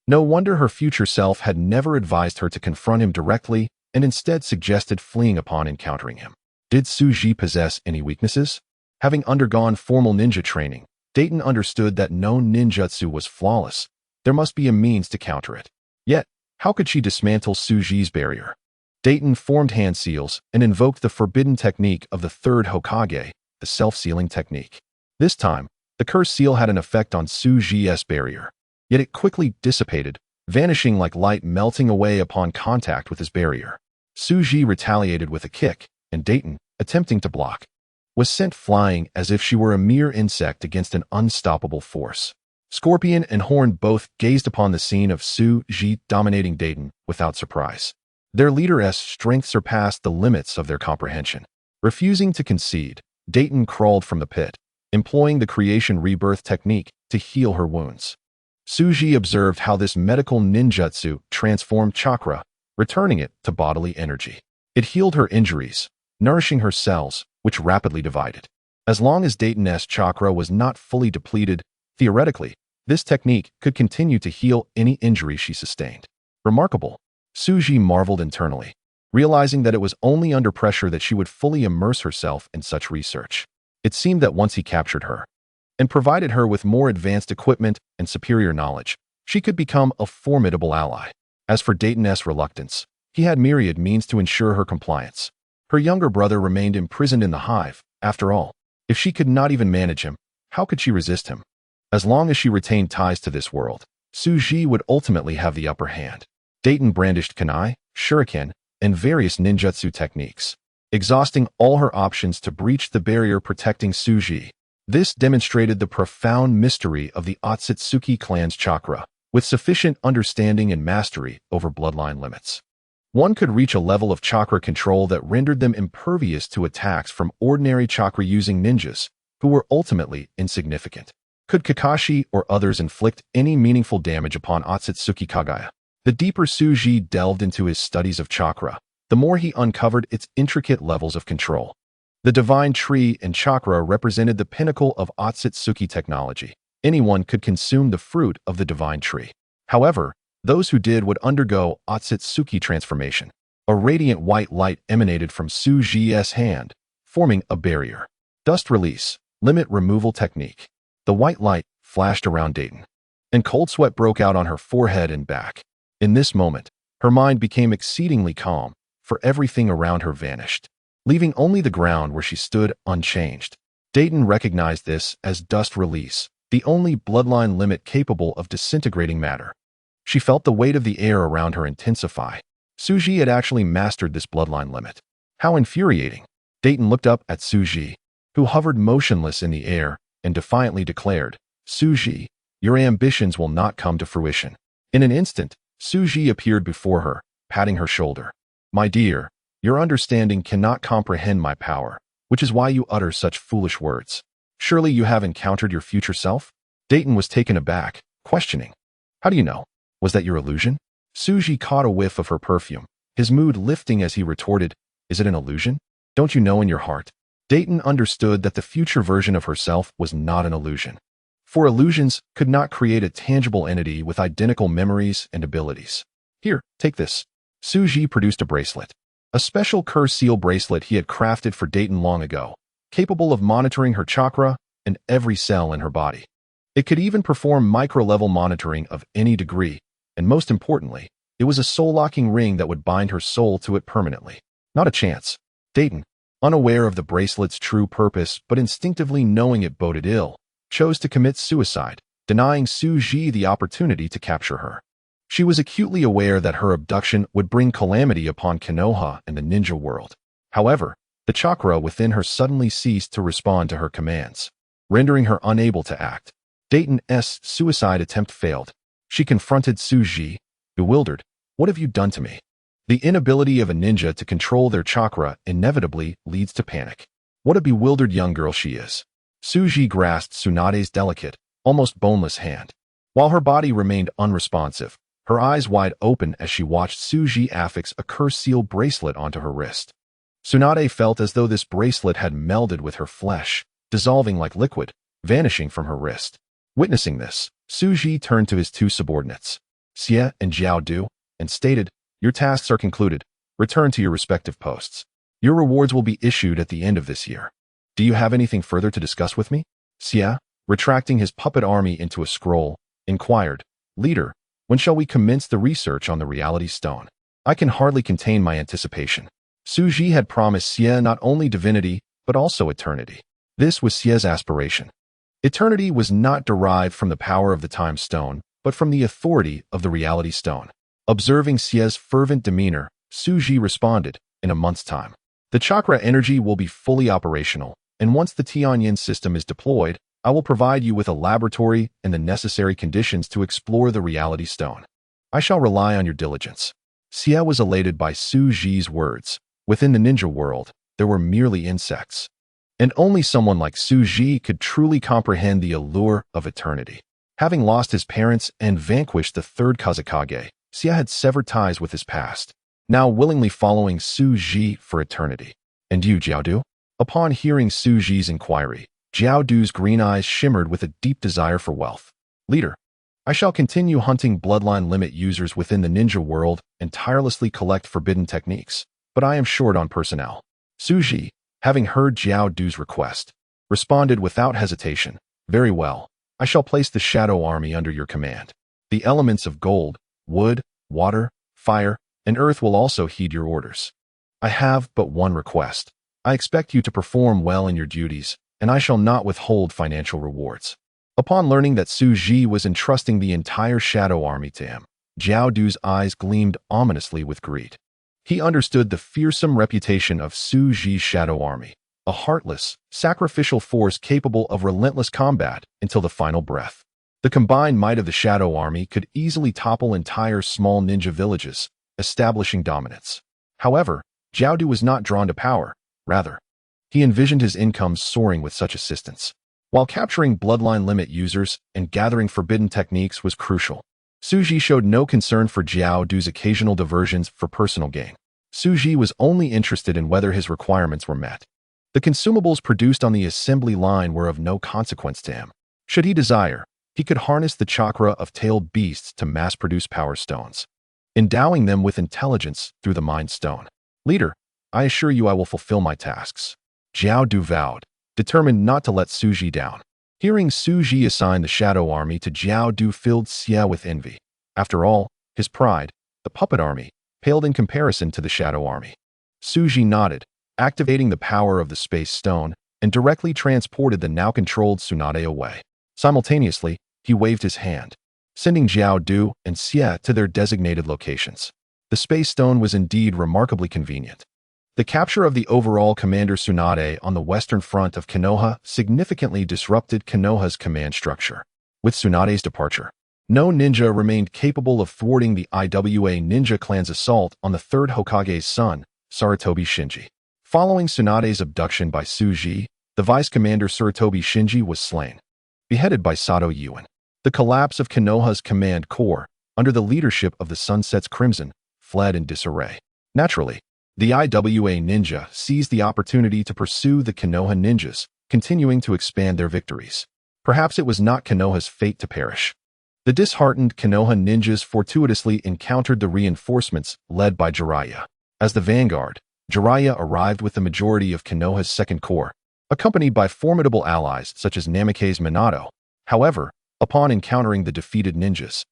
No wonder her future self had never advised her to confront him directly and instead suggested fleeing upon encountering him. Did Suji possess any weaknesses? Having undergone formal ninja training, Dayton understood that no ninjutsu was flawless. There must be a means to counter it. Yet, how could she dismantle Suji's barrier? Dayton formed hand seals and invoked the forbidden technique of the third Hokage, the self-sealing technique. This time, the curse seal had an effect on Suji's barrier. Yet it quickly dissipated, vanishing like light melting away upon contact with his barrier. Suji retaliated with a kick, and Dayton, attempting to block, was sent flying as if she were a mere insect against an unstoppable force. Scorpion and Horn both gazed upon the scene of Suji dominating Dayton without surprise. Their leader's strength surpassed the limits of their comprehension. Refusing to concede, Dayton crawled from the pit, employing the creation rebirth technique to heal her wounds. Suji observed how this medical ninjutsu transformed chakra, returning it to bodily energy. It healed her injuries, nourishing her cells, which rapidly divided. As long as Dayton's chakra was not fully depleted, theoretically, this technique could continue to heal any injury she sustained. Remarkable. Suji marveled internally, realizing that it was only under pressure that she would fully immerse herself in such research. It seemed that once he captured her and provided her with more advanced equipment and superior knowledge, she could become a formidable ally. As for Dayton's reluctance, he had myriad means to ensure her compliance. Her younger brother remained imprisoned in the hive. After all, if she could not even manage him, how could she resist him? As long as she retained ties to this world, Suji would ultimately have the upper hand. Dayton brandished kunai, shuriken, and various ninjutsu techniques, exhausting all her options to breach the barrier protecting Suji. This demonstrated the profound mystery of the Otsutsuki clan's chakra, with sufficient understanding and mastery over bloodline limits. One could reach a level of chakra control that rendered them impervious to attacks from ordinary chakra-using ninjas, who were ultimately insignificant. Could Kakashi or others inflict any meaningful damage upon Otsutsuki Kagaya? The deeper Suji delved into his studies of chakra, the more he uncovered its intricate levels of control. The divine tree and chakra represented the pinnacle of Otsutsuki technology. Anyone could consume the fruit of the divine tree. However, those who did would undergo Otsutsuki transformation. A radiant white light emanated from Suji's hand, forming a barrier. Dust release, limit removal technique. The white light flashed around Dayton, and cold sweat broke out on her forehead and back. In this moment, her mind became exceedingly calm, for everything around her vanished, leaving only the ground where she stood unchanged. Dayton recognized this as dust release, the only bloodline limit capable of disintegrating matter. She felt the weight of the air around her intensify. Suji had actually mastered this bloodline limit. How infuriating. Dayton looked up at Suji, who hovered motionless in the air, and defiantly declared, "Suji, your ambitions will not come to fruition." In an instant, Suji appeared before her, patting her shoulder. "My dear, your understanding cannot comprehend my power, which is why you utter such foolish words. Surely you have encountered your future self?" Dayton was taken aback, questioning, "How do you know? Was that your illusion?" Suji caught a whiff of her perfume, his mood lifting as he retorted, "Is it an illusion? Don't you know in your heart?" Dayton understood that the future version of herself was not an illusion. For illusions could not create a tangible entity with identical memories and abilities. "Here, take this." Suji produced a bracelet. A special curse seal bracelet he had crafted for Dayton long ago, capable of monitoring her chakra and every cell in her body. It could even perform micro-level monitoring of any degree, and most importantly, it was a soul-locking ring that would bind her soul to it permanently. Not a chance. Dayton, unaware of the bracelet's true purpose but instinctively knowing it boded ill, chose to commit suicide, denying Suji the opportunity to capture her. She was acutely aware that her abduction would bring calamity upon Konoha and the ninja world. However, the chakra within her suddenly ceased to respond to her commands, rendering her unable to act. Dayton's suicide attempt failed. She confronted Suji, bewildered. What have you done to me? The inability of a ninja to control their chakra inevitably leads to panic. What a bewildered young girl she is. Suji grasped Tsunade's delicate, almost boneless hand. While her body remained unresponsive, her eyes wide open as she watched Suji affix a curse seal bracelet onto her wrist. Tsunade felt as though this bracelet had melded with her flesh, dissolving like liquid, vanishing from her wrist. Witnessing this, Suji turned to his two subordinates, Xie and Jiao Du, and stated, "Your tasks are concluded. Return to your respective posts. Your rewards will be issued at the end of this year. Do you have anything further to discuss with me?" Xie, retracting his puppet army into a scroll, inquired, "Leader, when shall we commence the research on the reality stone?" I can hardly contain my anticipation. Suji had promised Xie not only divinity, but also eternity. This was Xie's aspiration. Eternity was not derived from the power of the time stone, but from the authority of the reality stone. Observing Xie's fervent demeanor, Suji responded, "In a month's time, the chakra energy will be fully operational, and once the Tianyin system is deployed, I will provide you with a laboratory and the necessary conditions to explore the reality stone. I shall rely on your diligence." Xie was elated by Suji's words. Within the ninja world, there were merely insects. And only someone like Suji could truly comprehend the allure of eternity. Having lost his parents and vanquished the third Kazekage, Xie had severed ties with his past, now willingly following Suji for eternity. "And you, Jiaodu?" Upon hearing Suji's inquiry, Jiaodu's green eyes shimmered with a deep desire for wealth. "Leader, I shall continue hunting bloodline limit users within the ninja world and tirelessly collect forbidden techniques, but I am short on personnel." Suji, having heard Jiaodu's request, responded without hesitation, "Very well, I shall place the Shadow Army under your command. The elements of gold, wood, water, fire, and earth will also heed your orders. I have but one request. I expect you to perform well in your duties, and I shall not withhold financial rewards." Upon learning that Suji was entrusting the entire Shadow Army to him, Jiaodu's eyes gleamed ominously with greed. He understood the fearsome reputation of Suji's Shadow Army, a heartless, sacrificial force capable of relentless combat until the final breath. The combined might of the Shadow Army could easily topple entire small ninja villages, establishing dominance. However, Jiaodu was not drawn to power. Rather, he envisioned his incomes soaring with such assistance. While capturing bloodline limit users and gathering forbidden techniques was crucial, Suji showed no concern for Jiaodu's occasional diversions for personal gain. Suji was only interested in whether his requirements were met. The consumables produced on the assembly line were of no consequence to him. Should he desire, he could harness the chakra of tailed beasts to mass-produce power stones, endowing them with intelligence through the Mind Stone. "Leader, I assure you I will fulfill my tasks." Jiaodu vowed, determined not to let Suji down. Hearing Suji assign the Shadow Army to Jiaodu filled Xie with envy. After all, his pride, the puppet army, paled in comparison to the Shadow Army. Suji nodded, activating the power of the Space Stone, and directly transported the now-controlled Tsunade away. Simultaneously, he waved his hand, sending Jiaodu and Xie to their designated locations. The Space Stone was indeed remarkably convenient. The capture of the overall Commander Tsunade on the western front of Konoha significantly disrupted Konoha's command structure. With Tsunade's departure, no ninja remained capable of thwarting the IWA ninja clan's assault on the third Hokage's son, Sarutobi Shinji. Following Tsunade's abduction by Suji, the Vice Commander Sarutobi Shinji was slain, beheaded by Sato Yuan. The collapse of Konoha's command corps, under the leadership of the Sunset's Crimson, fled in disarray. Naturally, the IWA ninja seized the opportunity to pursue the Konoha ninjas, continuing to expand their victories. Perhaps it was not Konoha's fate to perish. The disheartened Konoha ninjas fortuitously encountered the reinforcements led by Jiraiya. As the vanguard, Jiraiya arrived with the majority of Konoha's second corps, accompanied by formidable allies such as Namikaze Minato. However, upon encountering the defeated ninjas,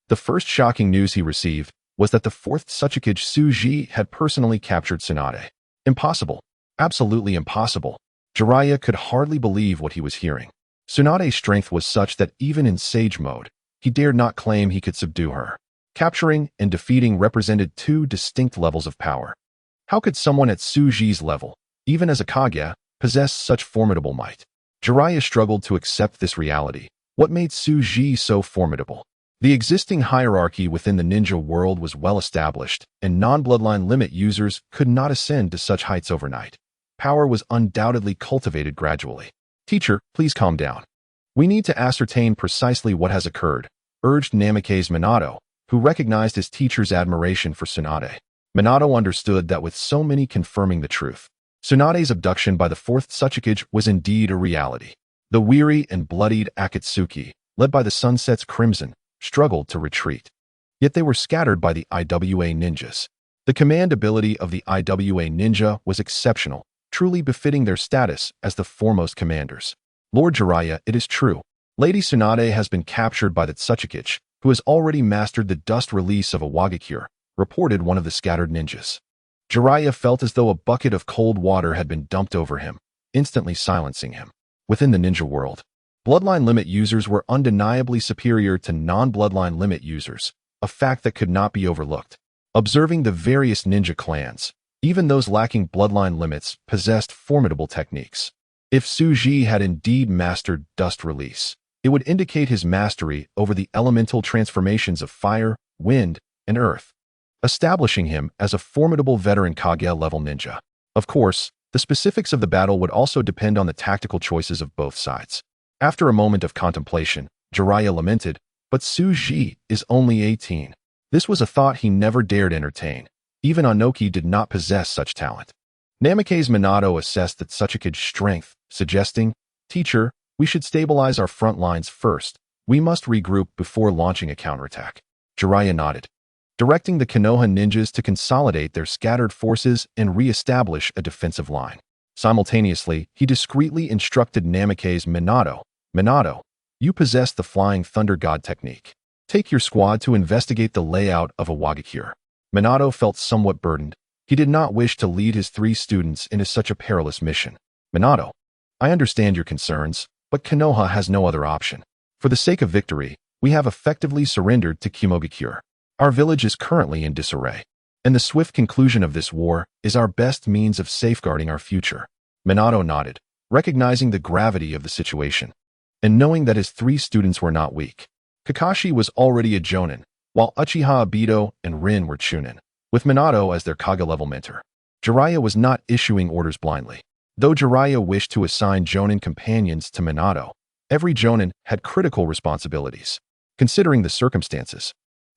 the first shocking news he received was that the fourth Tsuchikage Suji had personally captured Tsunade. Impossible. Absolutely impossible. Jiraiya could hardly believe what he was hearing. Tsunade's strength was such that even in sage mode, he dared not claim he could subdue her. Capturing and defeating represented two distinct levels of power. How could someone at Suji's level, even as a Kage, possess such formidable might? Jiraiya struggled to accept this reality. What made Suji so formidable? The existing hierarchy within the ninja world was well established, and non-bloodline limit users could not ascend to such heights overnight. Power was undoubtedly cultivated gradually. Teacher, please calm down. We need to ascertain precisely what has occurred, urged Namikaze Minato, who recognized his teacher's admiration for Tsunade. Minato understood that with so many confirming the truth, Tsunade's abduction by the fourth Otsutsuki was indeed a reality. The weary and bloodied Akatsuki, led by the Sunset's Crimson, struggled to retreat. Yet they were scattered by the IWA ninjas. The command ability of the IWA ninja was exceptional, truly befitting their status as the foremost commanders. Lord Jiraiya, it is true. Lady Tsunade has been captured by the Otsutsuki, who has already mastered the dust release of a Awakens, reported one of the scattered ninjas. Jiraiya felt as though a bucket of cold water had been dumped over him, instantly silencing him. Within the ninja world, bloodline limit users were undeniably superior to non-bloodline limit users, a fact that could not be overlooked. Observing the various ninja clans, even those lacking bloodline limits possessed formidable techniques. If Suji had indeed mastered dust release, it would indicate his mastery over the elemental transformations of fire, wind, and earth, establishing him as a formidable veteran Kage-level ninja. Of course, the specifics of the battle would also depend on the tactical choices of both sides. After a moment of contemplation, Jiraiya lamented, but Suji is only 18. This was a thought he never dared entertain. Even Onoki did not possess such talent. Namikaze Minato assessed the Otsutsuki's strength, suggesting, Teacher, we should stabilize our front lines first. We must regroup before launching a counterattack. Jiraiya nodded, directing the Konoha ninjas to consolidate their scattered forces and re-establish a defensive line. Simultaneously, he discreetly instructed Namikaze Minato, Minato, you possess the Flying Thunder God technique. Take your squad to investigate the layout of a Awakens. Minato felt somewhat burdened. He did not wish to lead his 3 students into such a perilous mission. Minato, I understand your concerns, but Konoha has no other option. For the sake of victory, we have effectively surrendered to Kimogakure. Our village is currently in disarray, and the swift conclusion of this war is our best means of safeguarding our future. Minato nodded, recognizing the gravity of the situation, and knowing that his 3 students were not weak. Kakashi was already a Jonin, while Uchiha Obito and Rin were Chunin, with Minato as their Kage-level mentor. Jiraiya was not issuing orders blindly. Though Jiraiya wished to assign Jonin companions to Minato, every Jonin had critical responsibilities. Considering the circumstances,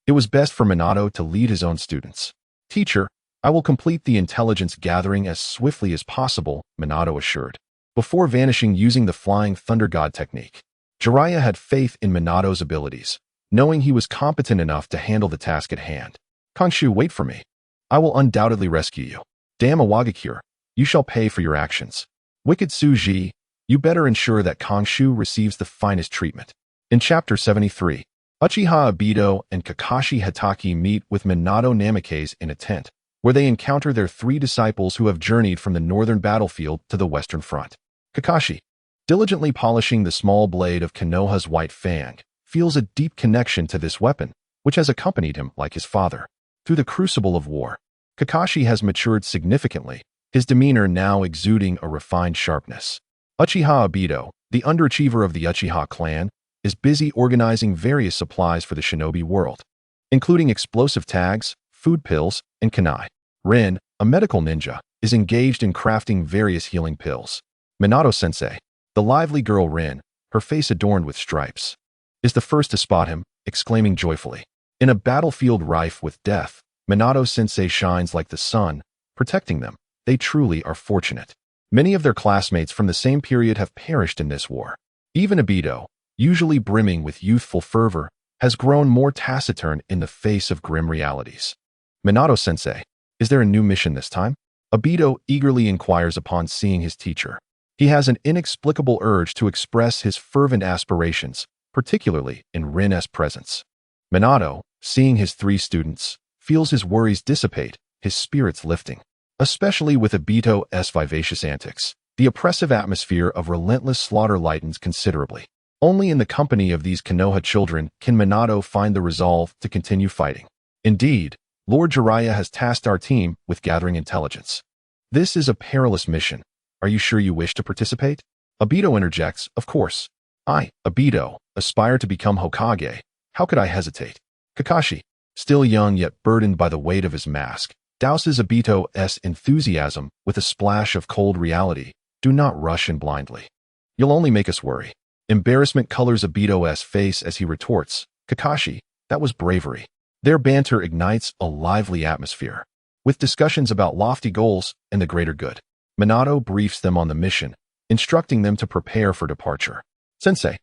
it was best for Minato to lead his own students. Teacher, I will complete the intelligence gathering as swiftly as possible, Minato assured, before vanishing using the Flying Thunder God technique. Jiraiya had faith in Minato's abilities, knowing he was competent enough to handle the task at hand. Kongshu, wait for me. I will undoubtedly rescue you. Damn Awakens, you shall pay for your actions. Wicked Suji, you better ensure that Kongshu receives the finest treatment. In Chapter 73, Uchiha Obito and Kakashi Hatake meet with Minato Namikaze in a tent, where they encounter their 3 disciples who have journeyed from the northern battlefield to the western front. Kakashi, diligently polishing the small blade of Konoha's white fang, feels a deep connection to this weapon, which has accompanied him like his father. Through the crucible of war, Kakashi has matured significantly, his demeanor now exuding a refined sharpness. Uchiha Obito, the underachiever of the Uchiha clan, is busy organizing various supplies for the shinobi world, including explosive tags, food pills, and kunai. Rin, a medical ninja, is engaged in crafting various healing pills. Minato-sensei, the lively girl Rin, her face adorned with stripes, is the first to spot him, exclaiming joyfully. In a battlefield rife with death, Minato-sensei shines like the sun, protecting them. They truly are fortunate. Many of their classmates from the same period have perished in this war. Even Obito, usually brimming with youthful fervor, has grown more taciturn in the face of grim realities. Minato-sensei, is there a new mission this time? Obito eagerly inquires upon seeing his teacher. He has an inexplicable urge to express his fervent aspirations, particularly in Rin's presence. Minato, seeing his 3 students, feels his worries dissipate, his spirits lifting. Especially with Obito's vivacious antics, the oppressive atmosphere of relentless slaughter lightens considerably. Only in the company of these Konoha children can Minato find the resolve to continue fighting. Indeed, Lord Jiraiya has tasked our team with gathering intelligence. This is a perilous mission. Are you sure you wish to participate? Obito interjects, of course. I, Obito, aspire to become Hokage. How could I hesitate? Kakashi, still young yet burdened by the weight of his mask, douses Obito's enthusiasm with a splash of cold reality. Do not rush in blindly. You'll only make us worry. Embarrassment colors Obito's face as he retorts, Kakashi, that was bravery. Their banter ignites a lively atmosphere, with discussions about lofty goals and the greater good. Minato briefs them on the mission, instructing them to prepare for departure. Sensei,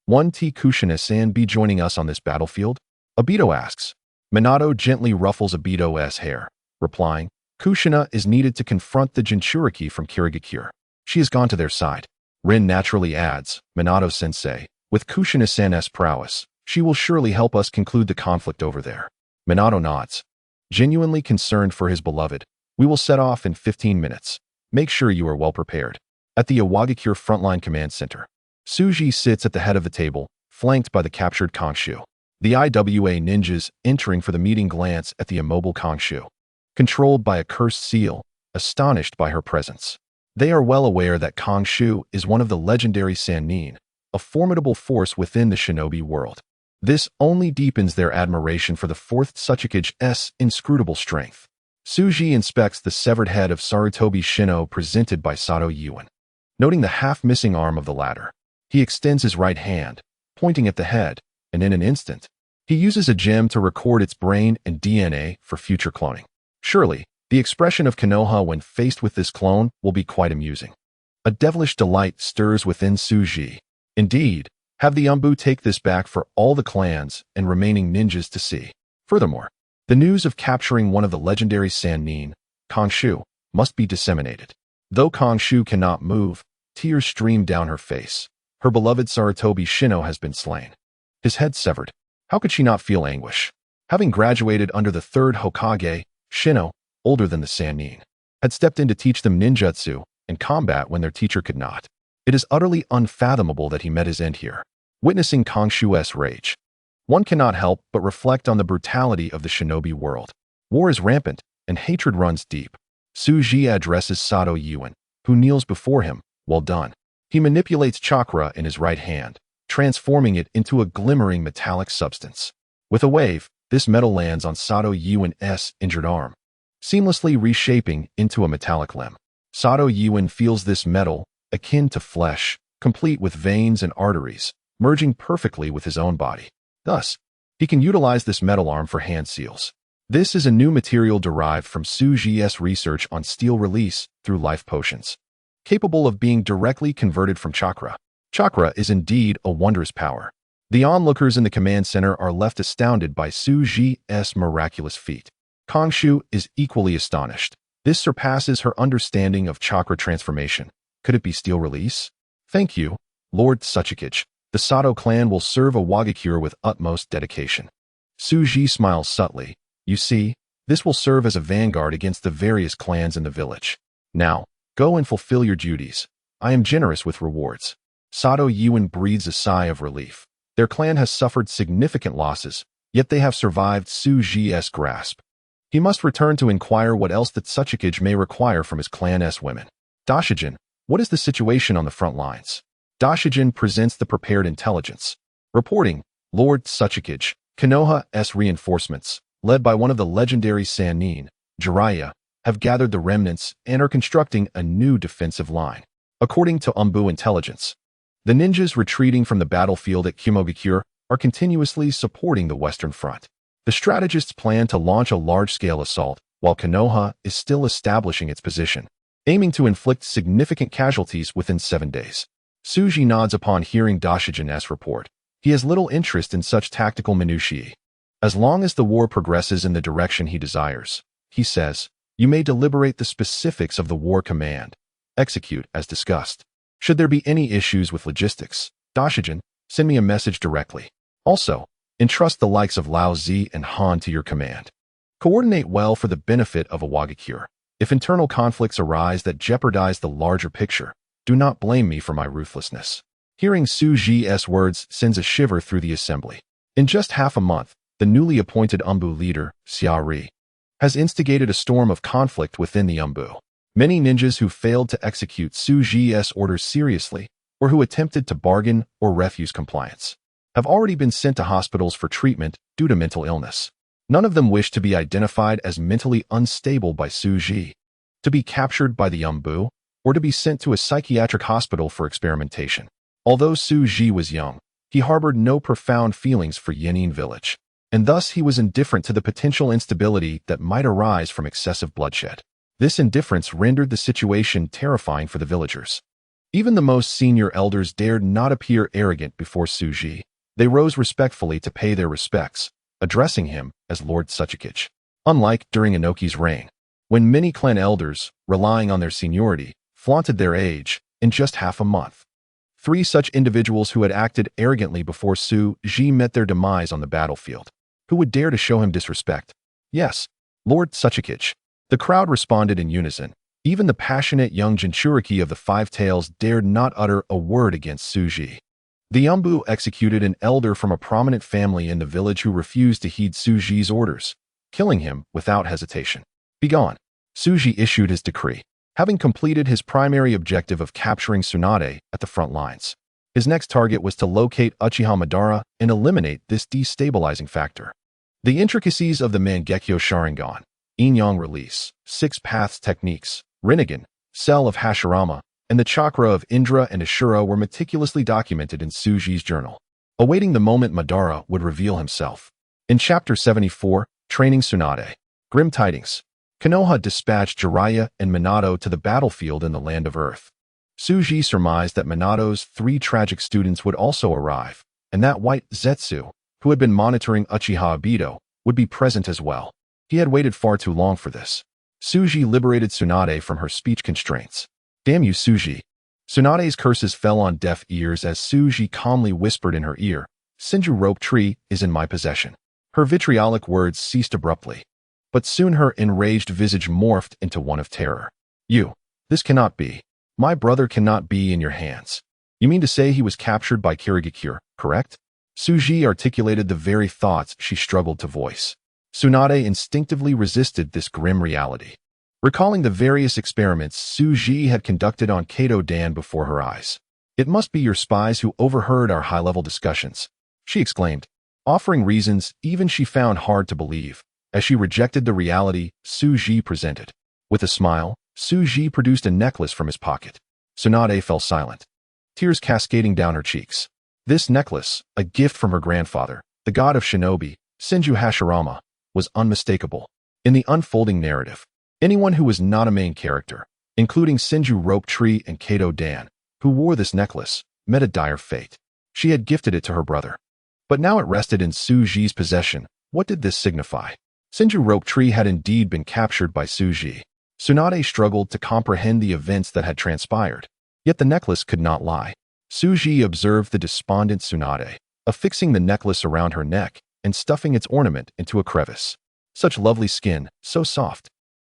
won't Kushina-san be joining us on this battlefield? Obito asks. Minato gently ruffles Obito's hair, replying, Kushina is needed to confront the Jinchuriki from Kirigakure. She has gone to their side. Rin naturally adds, Minato-sensei, with Kushina-san's prowess, she will surely help us conclude the conflict over there. Minato nods. Genuinely concerned for his beloved, we will set off in 15 minutes. Make sure you are well prepared. At the Awagakure Frontline Command Center, Suji sits at the head of the table, flanked by the captured Kongshu. The IWA ninjas entering for the meeting glance at the immobile Kongshu, controlled by a cursed seal, astonished by her presence. They are well aware that Kongshu is one of the legendary Sannin, a formidable force within the shinobi world. This only deepens their admiration for the fourth Tsuchikage's inscrutable strength. Suji inspects the severed head of Sarutobi Shino presented by Sato Yuan. Noting the half-missing arm of the latter, he extends his right hand, pointing at the head, and in an instant, he uses a gem to record its brain and DNA for future cloning. Surely, the expression of Konoha when faced with this clone will be quite amusing. A devilish delight stirs within Suji. Indeed, have the Umbu take this back for all the clans and remaining ninjas to see. Furthermore, the news of capturing one of the legendary Sannin, Kongshu, must be disseminated. Though Kongshu cannot move, tears stream down her face. Her beloved Sarutobi Shino has been slain. His head severed. How could she not feel anguish? Having graduated under the third Hokage, Shino, older than the Sannin, had stepped in to teach them ninjutsu and combat when their teacher could not. It is utterly unfathomable that he met his end here. Witnessing Kongshu's rage, one cannot help but reflect on the brutality of the shinobi world. War is rampant, and hatred runs deep. Suji addresses Sato Yuan, who kneels before him. Well done. He manipulates chakra in his right hand, transforming it into a glimmering metallic substance. With a wave, this metal lands on Sato Yuan's injured arm, seamlessly reshaping into a metallic limb. Sato Yuan feels this metal, akin to flesh, complete with veins and arteries, merging perfectly with his own body. Thus, he can utilize this metal arm for hand seals. This is a new material derived from Suji's research on steel release through life potions, capable of being directly converted from chakra. Chakra is indeed a wondrous power. The onlookers in the command center are left astounded by Suji's miraculous feat. Kongshu is equally astonished. This surpasses her understanding of chakra transformation. Could it be steel release? Thank you, Lord Tsuchikage. The Sato clan will serve Awagakure with utmost dedication. Suji smiles subtly. You see, this will serve as a vanguard against the various clans in the village. Now, go and fulfill your duties. I am generous with rewards. Sato Yuan breathes a sigh of relief. Their clan has suffered significant losses, yet they have survived Suji's grasp. He must return to inquire what else the Tsuchikage may require from his clan's women. Dashijin, what is the situation on the front lines? Dashijin presents the prepared intelligence, reporting, Lord Tsuchikage, Konoha's reinforcements, led by one of the legendary Sannin, Jiraiya, have gathered the remnants and are constructing a new defensive line. According to Umbu intelligence, the ninjas retreating from the battlefield at Kimogakure are continuously supporting the Western Front. The strategists plan to launch a large-scale assault, while Konoha is still establishing its position, aiming to inflict significant casualties within 7 days. Suji nods upon hearing Dashijin's report. He has little interest in such tactical minutiae. As long as the war progresses in the direction he desires, he says, you may deliberate the specifics of the war command. Execute as discussed. Should there be any issues with logistics, Dashijin, send me a message directly. Also, entrust the likes of Lao Zi and Han to your command. Coordinate well for the benefit of Awagakure. If internal conflicts arise that jeopardize the larger picture, do not blame me for my ruthlessness. Hearing Su Ji's words sends a shiver through the assembly. In just half a month, the newly appointed Umbu leader, Xia Ri, has instigated a storm of conflict within the Umbu. Many ninjas who failed to execute Su Ji's orders seriously, or who attempted to bargain or refuse compliance, have already been sent to hospitals for treatment due to mental illness. None of them wish to be identified as mentally unstable by Su Ji, to be captured by the Umbu, or to be sent to a psychiatric hospital for experimentation. Although Su Ji was young, he harbored no profound feelings for Yan'an village, and thus he was indifferent to the potential instability that might arise from excessive bloodshed. This indifference rendered the situation terrifying for the villagers. Even the most senior elders dared not appear arrogant before Su Ji. They rose respectfully to pay their respects, addressing him as Lord Otsutsuki. Unlike during Inoki's reign, when many clan elders, relying on their seniority, flaunted their age in just half a month. 3 such individuals who had acted arrogantly before Su Ji met their demise on the battlefield. Who would dare to show him disrespect? Yes, Lord Otsutsuki. The crowd responded in unison. Even the passionate young Jinchuriki of the 5 Tails dared not utter a word against Su Ji. The Umbu executed an elder from a prominent family in the village who refused to heed Su Ji's orders, killing him without hesitation. Begone. Su Ji issued his decree, having completed his primary objective of capturing Tsunade at the front lines. His next target was to locate Uchiha Madara and eliminate this destabilizing factor. The intricacies of the Mangekyo Sharingan, Yin-Yang release, 6 paths techniques, Rinnegan, Cell of Hashirama, and the chakra of Indra and Ashura were meticulously documented in Su Ji's journal, awaiting the moment Madara would reveal himself. In Chapter 74, Training Tsunade, Grim Tidings, Konoha dispatched Jiraiya and Minato to the battlefield in the Land of Earth. Su Ji surmised that Minato's 3 tragic students would also arrive, and that White Zetsu, who had been monitoring Uchiha Obito, would be present as well. He had waited far too long for this. Su Ji liberated Tsunade from her speech constraints. Damn you, Su Ji. Tsunade's curses fell on deaf ears as Su Ji calmly whispered in her ear, Senju rope tree is in my possession. Her vitriolic words ceased abruptly, but soon her enraged visage morphed into one of terror. This cannot be. My brother cannot be in your hands. You mean to say he was captured by Kirigakure, correct? Su Ji articulated the very thoughts she struggled to voice. Tsunade instinctively resisted this grim reality, recalling the various experiments Su Ji had conducted on Kato Dan before her eyes. It must be your spies who overheard our high-level discussions, she exclaimed, offering reasons even she found hard to believe, as she rejected the reality Su Ji presented. With a smile, Su Ji produced a necklace from his pocket. Tsunade fell silent, tears cascading down her cheeks. This necklace, a gift from her grandfather, the god of shinobi, Senju Hashirama, was unmistakable. In the unfolding narrative, anyone who was not a main character, including Senju Rope Tree and Kato Dan, who wore this necklace, met a dire fate. She had gifted it to her brother, but now it rested in Su Ji's possession. What did this signify? Senju Rope Tree had indeed been captured by Su Ji. Tsunade struggled to comprehend the events that had transpired, yet the necklace could not lie. Su Ji observed the despondent Tsunade, affixing the necklace around her neck and stuffing its ornament into a crevice. Such lovely skin, so soft.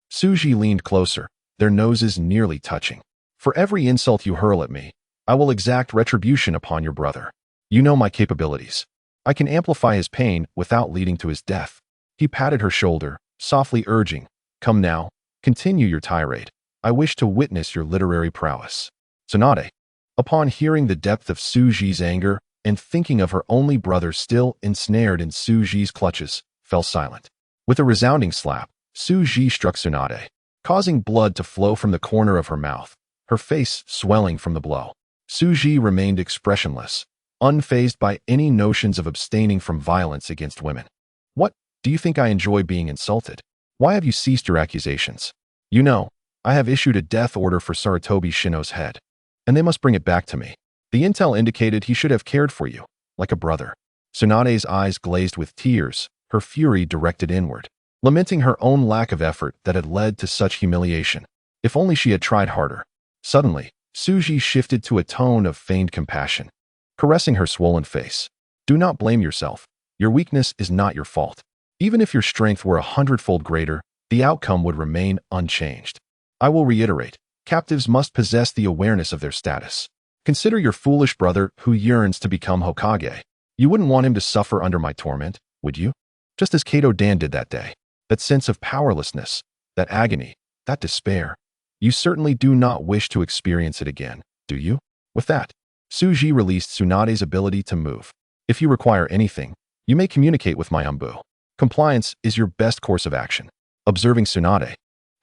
Su Ji leaned closer, their noses nearly touching. For every insult you hurl at me, I will exact retribution upon your brother. You know my capabilities. I can amplify his pain without leading to his death. He patted her shoulder, softly urging, come now, continue your tirade. I wish to witness your literary prowess. Tsunade, upon hearing the depth of Su Ji's anger and thinking of her only brother still ensnared in Su Ji's clutches, fell silent. With a resounding slap, Su Ji struck Tsunade, causing blood to flow from the corner of her mouth, her face swelling from the blow. Su Ji remained expressionless, unfazed by any notions of abstaining from violence against women. What, do you think I enjoy being insulted? Why have you ceased your accusations? You know, I have issued a death order for Sarutobi Shino's head, and they must bring it back to me. The intel indicated he should have cared for you, like a brother. Tsunade's eyes glazed with tears, her fury directed inward, lamenting her own lack of effort that had led to such humiliation. If only she had tried harder. Suddenly, Su Ji shifted to a tone of feigned compassion, caressing her swollen face. Do not blame yourself. Your weakness is not your fault. Even if your strength were 100-fold greater, the outcome would remain unchanged. I will reiterate, captives must possess the awareness of their status. Consider your foolish brother who yearns to become Hokage. You wouldn't want him to suffer under my torment, would you? Just as Kato Dan did that day. That sense of powerlessness, that agony, that despair. You certainly do not wish to experience it again, do you? With that, Suji released Tsunade's ability to move. If you require anything, you may communicate with my Umbu. Compliance is your best course of action. Observing Tsunade,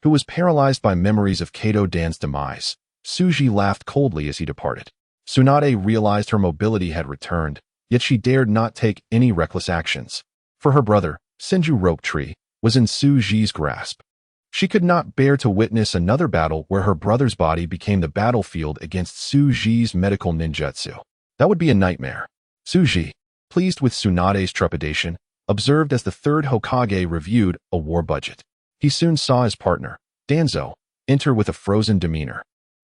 who was paralyzed by memories of Kato Dan's demise, Suji laughed coldly as he departed. Tsunade realized her mobility had returned, yet she dared not take any reckless actions. For her brother, Senju Rope Tree, was in Suji's grasp. She could not bear to witness another battle where her brother's body became the battlefield against Suji's medical ninjutsu. That would be a nightmare. Suji, pleased with Tsunade's trepidation, observed as the third Hokage reviewed a war budget. He soon saw his partner, Danzo, enter with a frozen demeanor.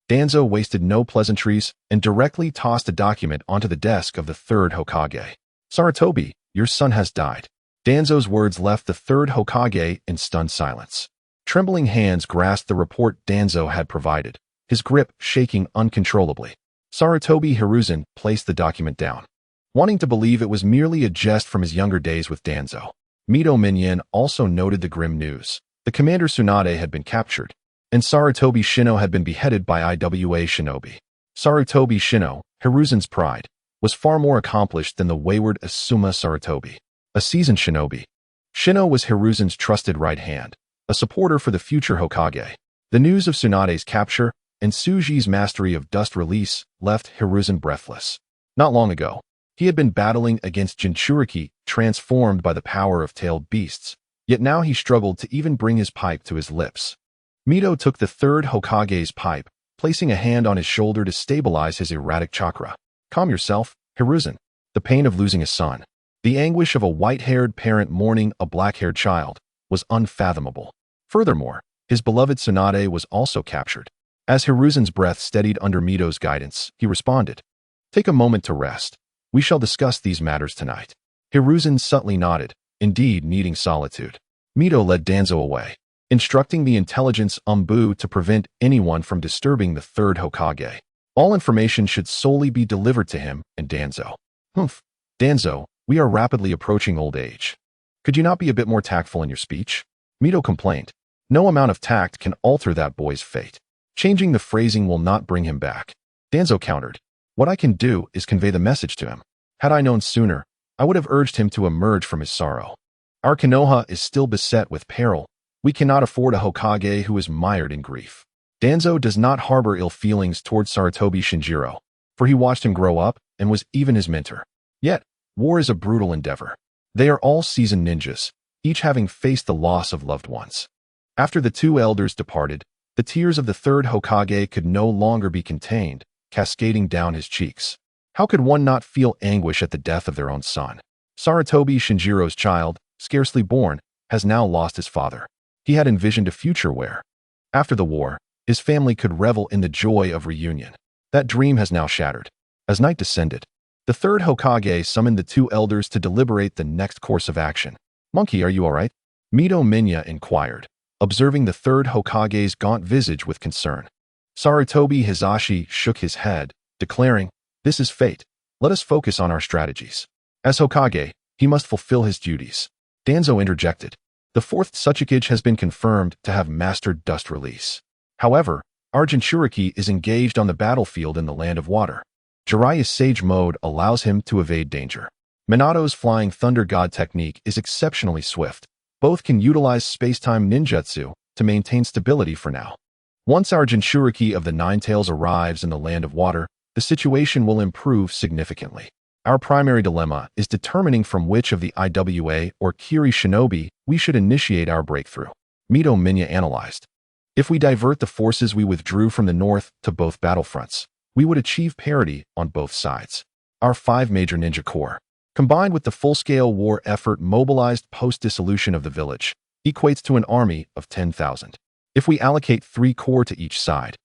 Danzo wasted no pleasantries and directly tossed a document onto the desk of the third Hokage. Sarutobi, your son has died. Danzo's words left the third Hokage in stunned silence. Trembling hands grasped the report Danzo had provided, his grip shaking uncontrollably. Sarutobi Hiruzen placed the document down, wanting to believe it was merely a jest from his younger days with Danzo. Mito Minyan also noted the grim news. The commander Tsunade had been captured, and Sarutobi Shino had been beheaded by IWA shinobi. Sarutobi Shino, Hiruzen's pride, was far more accomplished than the wayward Asuma Sarutobi, a seasoned shinobi. Shino was Hiruzen's trusted right hand, a supporter for the future Hokage. The news of Tsunade's capture and Suji's mastery of dust release left Hiruzen breathless. Not long ago, he had been battling against Jinchuriki, transformed by the power of tailed beasts, yet now he struggled to even bring his pipe to his lips. Mito took the third Hokage's pipe, placing a hand on his shoulder to stabilize his erratic chakra. Calm yourself, Hiruzen. The pain of losing a son, the anguish of a white-haired parent mourning a black-haired child, was unfathomable. Furthermore, his beloved Tsunade was also captured. As Hiruzen's breath steadied under Mito's guidance, he responded, "Take a moment to rest. We shall discuss these matters tonight." Hiruzen subtly nodded, indeed needing solitude. Mito led Danzo away, instructing the intelligence Umbu to prevent anyone from disturbing the third Hokage. All information should solely be delivered to him and Danzo. Humph. Danzo, we are rapidly approaching old age. Could you not be a bit more tactful in your speech? Mito complained. No amount of tact can alter that boy's fate. Changing the phrasing will not bring him back. Danzo countered. What I can do is convey the message to him. Had I known sooner, I would have urged him to emerge from his sorrow. Our Konoha is still beset with peril. We cannot afford a Hokage who is mired in grief. Danzo does not harbor ill feelings towards Sarutobi Shinjiro, for he watched him grow up and was even his mentor. Yet, war is a brutal endeavor. They are all seasoned ninjas, each having faced the loss of loved ones. After the two elders departed, the tears of the third Hokage could no longer be contained, cascading down his cheeks. How could one not feel anguish at the death of their own son? Sarutobi Shinjiro's child, scarcely born, has now lost his father. He had envisioned a future where, after the war, his family could revel in the joy of reunion. That dream has now shattered. As night descended, the third Hokage summoned the two elders to deliberate the next course of action. "Monkey, are you all right?" Mito Minya inquired, observing the third Hokage's gaunt visage with concern. Sarutobi Hizashi shook his head, declaring, "This is fate. Let us focus on our strategies." As Hokage, he must fulfill his duties. Danzo interjected. The fourth Tsuchikage has been confirmed to have mastered dust release. However, our Jinchuriki is engaged on the battlefield in the land of water. Jiraiya's Sage Mode allows him to evade danger. Minato's Flying Thunder God technique is exceptionally swift. Both can utilize space-time ninjutsu to maintain stability for now. Once our Jinchuriki of the Nine Tails arrives in the land of water, the situation will improve significantly. Our primary dilemma is determining from which of the IWA or Kiri shinobi we should initiate our breakthrough. Mito Minya analyzed. If we divert the forces we withdrew from the north to both battlefronts, we would achieve parity on both sides. Our 5 major ninja corps, combined with the full-scale war effort mobilized post-dissolution of the village, equates to an army of 10,000. If we allocate 3 corps to each side,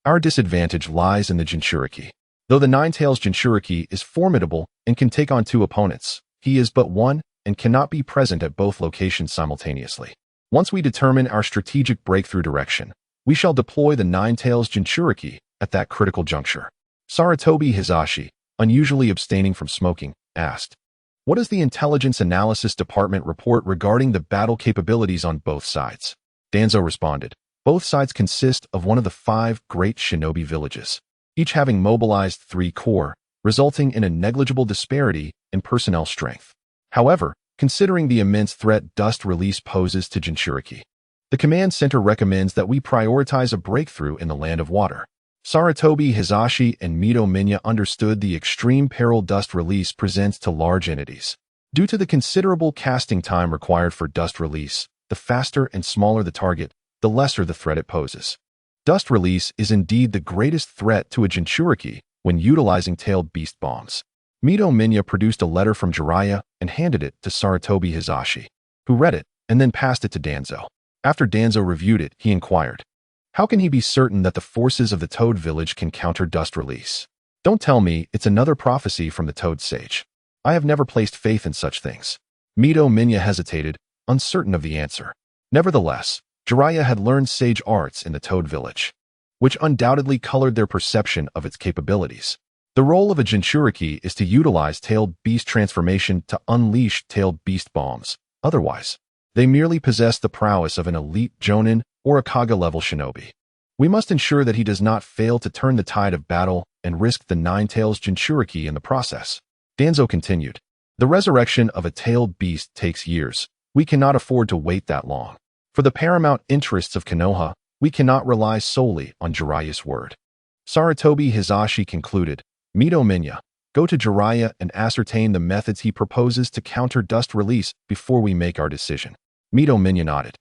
our disadvantage lies in the Jinchuriki. Though the Nine-Tails Jinchuriki is formidable and can take on 2 opponents, he is but one and cannot be present at both locations simultaneously. Once we determine our strategic breakthrough direction, we shall deploy the Nine-Tails Jinchuriki at that critical juncture. Saratobi Hizashi, unusually abstaining from smoking, asked, "What does the Intelligence Analysis Department report regarding the battle capabilities on both sides?" Danzo responded, "Both sides consist of one of the 5 great shinobi villages, each having mobilized 3 corps, resulting in a negligible disparity in personnel strength. However, considering the immense threat dust release poses to Jinchuriki, the command center recommends that we prioritize a breakthrough in the land of water." Saratobi Hizashi and Mito Minya understood the extreme peril dust release presents to large entities. Due to the considerable casting time required for dust release, the faster and smaller the target, the lesser the threat it poses. Dust release is indeed the greatest threat to a Jinchuriki when utilizing tailed beast bombs. Mito Minya produced a letter from Jiraiya and handed it to Saratobi Hizashi, who read it and then passed it to Danzo. After Danzo reviewed it, he inquired, "How can he be certain that the forces of the Toad village can counter dust release? Don't tell me it's another prophecy from the Toad sage. I have never placed faith in such things." Mito Minya hesitated, uncertain of the answer. Nevertheless, Jiraiya had learned sage arts in the Toad village, which undoubtedly colored their perception of its capabilities. The role of a Jinchuriki is to utilize tailed beast transformation to unleash tailed beast bombs. Otherwise, they merely possess the prowess of an elite Jonin or a Kaga-level shinobi. We must ensure that he does not fail to turn the tide of battle and risk the 9 tails Jinchuriki in the process. Danzo continued, "The resurrection of a tailed beast takes years. We cannot afford to wait that long. For the paramount interests of Konoha, we cannot rely solely on Jiraiya's word." Saratobi Hizashi concluded, "Mito Minya, go to Jiraiya and ascertain the methods he proposes to counter dust release before we make our decision." Mito Minya nodded.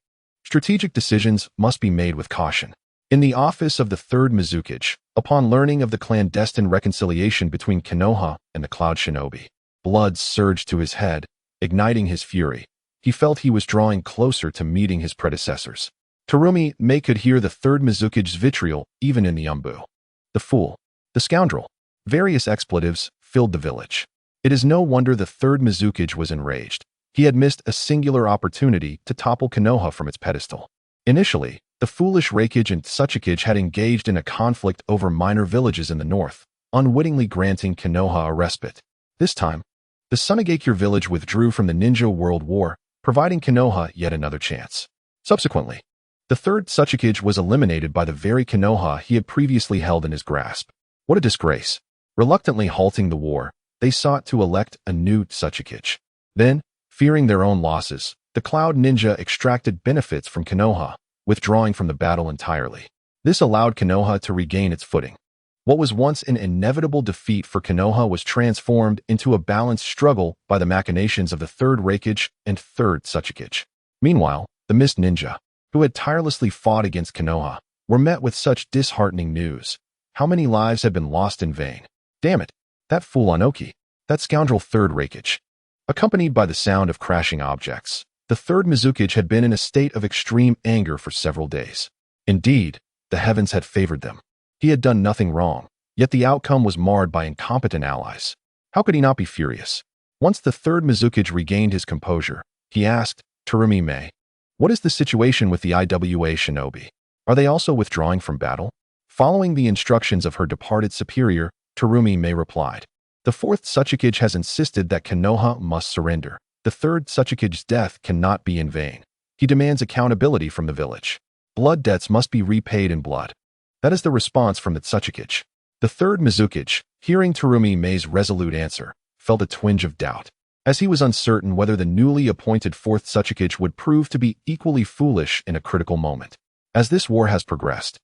Strategic decisions must be made with caution. In the office of the 3rd Mizukage, upon learning of the clandestine reconciliation between Konoha and the Cloud Shinobi, blood surged to his head, igniting his fury. He felt he was drawing closer to meeting his predecessors. Terumi Mei could hear the 3rd Mizukage's vitriol even in the umbu. "The fool. The scoundrel." Various expletives filled the village. It is no wonder the 3rd Mizukage was enraged. He had missed a singular opportunity to topple Konoha from its pedestal. Initially, the foolish Reikage and Tsuchikage had engaged in a conflict over minor villages in the north, unwittingly granting Konoha a respite. This time, the Sunagakure village withdrew from the Ninja World War, providing Konoha yet another chance. Subsequently, the 3rd Tsuchikage was eliminated by the very Konoha he had previously held in his grasp. What a disgrace. Reluctantly halting the war, they sought to elect a new Tsuchikage. Then, fearing their own losses, the Cloud Ninja extracted benefits from Konoha, withdrawing from the battle entirely. This allowed Konoha to regain its footing. What was once an inevitable defeat for Konoha was transformed into a balanced struggle by the machinations of the 3rd Reikage and 3rd Tsuchikage. Meanwhile, the Mist Ninja, who had tirelessly fought against Konoha, were met with such disheartening news. How many lives had been lost in vain? Damn it, that fool Anoki, that scoundrel 3rd Reikage. Accompanied by the sound of crashing objects, the 3rd Mizukage had been in a state of extreme anger for several days. Indeed, the heavens had favored them. He had done nothing wrong, yet the outcome was marred by incompetent allies. How could he not be furious? Once the 3rd Mizukage regained his composure, he asked Terumi Mei, "What is the situation with the IWA shinobi? Are they also withdrawing from battle?" Following the instructions of her departed superior, Terumi Mei replied, "The 4th Tsuchikage has insisted that Konoha must surrender. The 3rd Tsuchikage's death cannot be in vain. He demands accountability from the village. Blood debts must be repaid in blood." That is the response from the Tsuchikage. The 3rd Mizukage, hearing Terumi Mei's resolute answer, felt a twinge of doubt, as he was uncertain whether the newly appointed 4th Tsuchikage would prove to be equally foolish in a critical moment. As this war has progressed,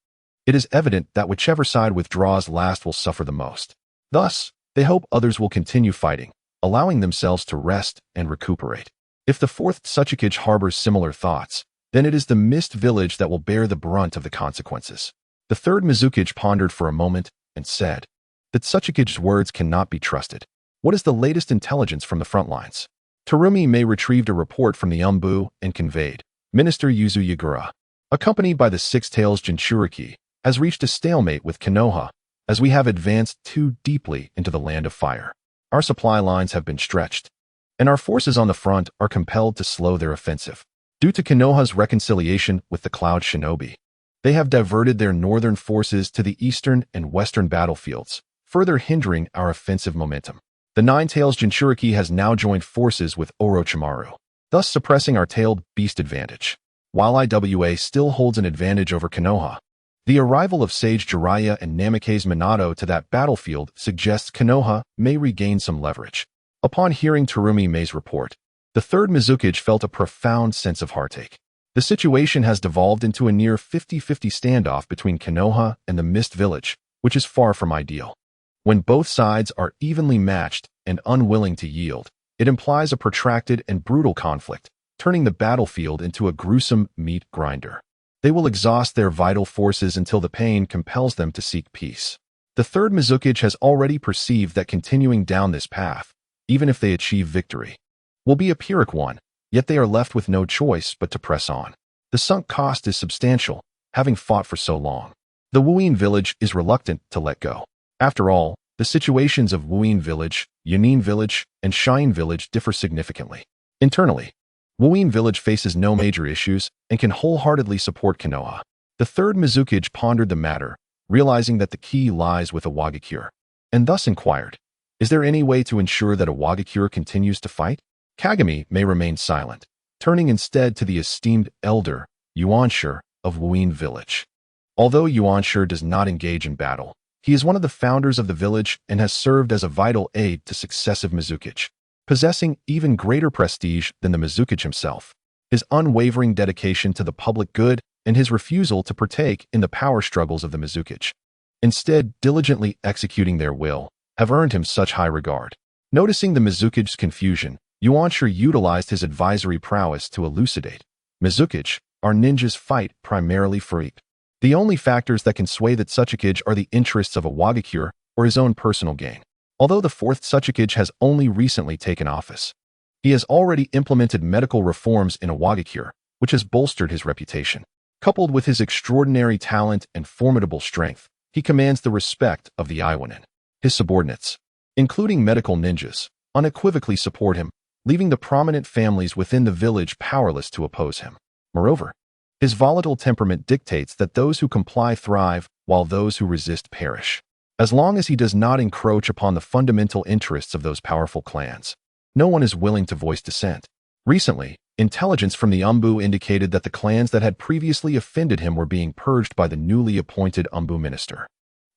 it is evident that whichever side withdraws last will suffer the most. Thus, they hope others will continue fighting, allowing themselves to rest and recuperate. If the 4th Tsuchikage harbors similar thoughts, then it is the Mist Village that will bear the brunt of the consequences. The 3rd Mizukage pondered for a moment and said, "The Tsuchikage's words cannot be trusted. What is the latest intelligence from the front lines?" Terumi Mei retrieved a report from the umbu and conveyed, "Minister Yuzu Yagura, accompanied by the 6 tails Jinchuriki, has reached a stalemate with Konoha, as we have advanced too deeply into the land of fire. Our supply lines have been stretched, and our forces on the front are compelled to slow their offensive. Due to Konoha's reconciliation with the Cloud Shinobi, they have diverted their northern forces to the eastern and western battlefields, further hindering our offensive momentum. The Nine-Tails Jinchuriki has now joined forces with Orochimaru, thus suppressing our tailed beast advantage. While IWA still holds an advantage over Konoha, the arrival of Sage Jiraiya and Namikaze Minato to that battlefield suggests Konoha may regain some leverage. Upon hearing Terumi Mei's report, the third Mizukage felt a profound sense of heartache. The situation has devolved into a near 50-50 standoff between Konoha and the Mist Village, which is far from ideal. When both sides are evenly matched and unwilling to yield, it implies a protracted and brutal conflict, turning the battlefield into a gruesome meat grinder. They will exhaust their vital forces until the pain compels them to seek peace. The third Mizukage has already perceived that continuing down this path, even if they achieve victory, will be a Pyrrhic one, yet they are left with no choice but to press on. The sunk cost is substantial, having fought for so long. The Wuyin village is reluctant to let go. After all, the situations of Wuyin village, Yunin village, and Shine village differ significantly. Internally, Wuyin village faces no major issues and can wholeheartedly support Konoha. The third Mizukage pondered the matter, realizing that the key lies with Awagakure, and thus inquired, is there any way to ensure that Awagakure continues to fight? Kagami may remain silent, turning instead to the esteemed elder, Yuanshi, of Wuyin village. Although Yuanshi does not engage in battle, he is one of the founders of the village and has served as a vital aid to successive Mizukage. Possessing even greater prestige than the Mizukage himself, his unwavering dedication to the public good and his refusal to partake in the power struggles of the Mizukage, instead diligently executing their will, have earned him such high regard. Noticing the Mizukage's confusion, Yuanshi utilized his advisory prowess to elucidate. Mizukage, our ninjas fight primarily for eat. The only factors that can sway the Tsuchikage are the interests of Awagakure or his own personal gain. Although the fourth Tsuchikage has only recently taken office, he has already implemented medical reforms in Awagakure, which has bolstered his reputation. Coupled with his extraordinary talent and formidable strength, he commands the respect of the Iwanin. His subordinates, including medical ninjas, unequivocally support him, leaving the prominent families within the village powerless to oppose him. Moreover, his volatile temperament dictates that those who comply thrive, while those who resist perish. As long as he does not encroach upon the fundamental interests of those powerful clans, no one is willing to voice dissent. Recently, intelligence from the Umbu indicated that the clans that had previously offended him were being purged by the newly appointed Umbu minister,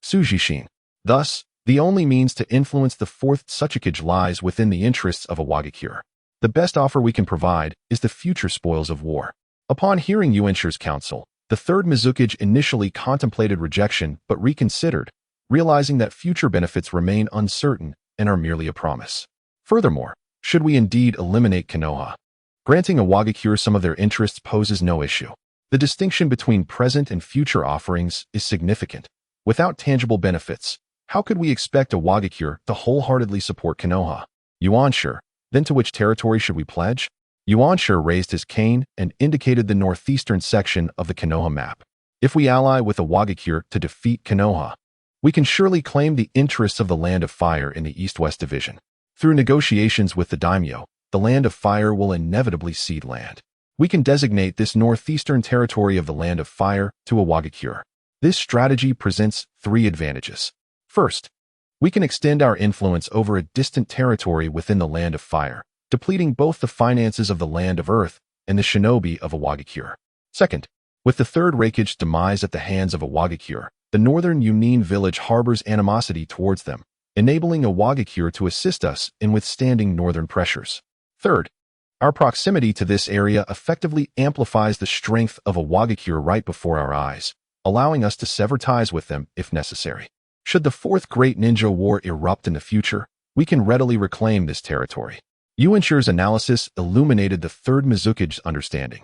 Sujishin. Thus, the only means to influence the fourth Tsuchikage lies within the interests of Awagakure. The best offer we can provide is the future spoils of war. Upon hearing Yuanshi's counsel, the third Mizukage initially contemplated rejection but reconsidered, realizing that future benefits remain uncertain and are merely a promise. Furthermore, should we indeed eliminate Konoha, granting Awagakure some of their interests poses no issue. The distinction between present and future offerings is significant. Without tangible benefits, how could we expect Awagakure to wholeheartedly support Konoha? Yuanshi, then to which territory should we pledge? Yuanshi raised his cane and indicated the northeastern section of the Konoha map. If we ally with Awagakure to defeat Konoha, we can surely claim the interests of the Land of Fire in the East-West Division. Through negotiations with the daimyo, the Land of Fire will inevitably cede land. We can designate this northeastern territory of the Land of Fire to Awagakure. This strategy presents three advantages. First, we can extend our influence over a distant territory within the Land of Fire, depleting both the finances of the Land of Earth and the shinobi of Awagakure. Second, with the third Raikage's demise at the hands of Awagakure, the northern Yunin village harbors animosity towards them, enabling Awagakure to assist us in withstanding northern pressures. Third, our proximity to this area effectively amplifies the strength of Awagakure right before our eyes, allowing us to sever ties with them if necessary. Should the Fourth Great Ninja War erupt in the future, we can readily reclaim this territory. Yuanshi's analysis illuminated the third Mizukage's understanding,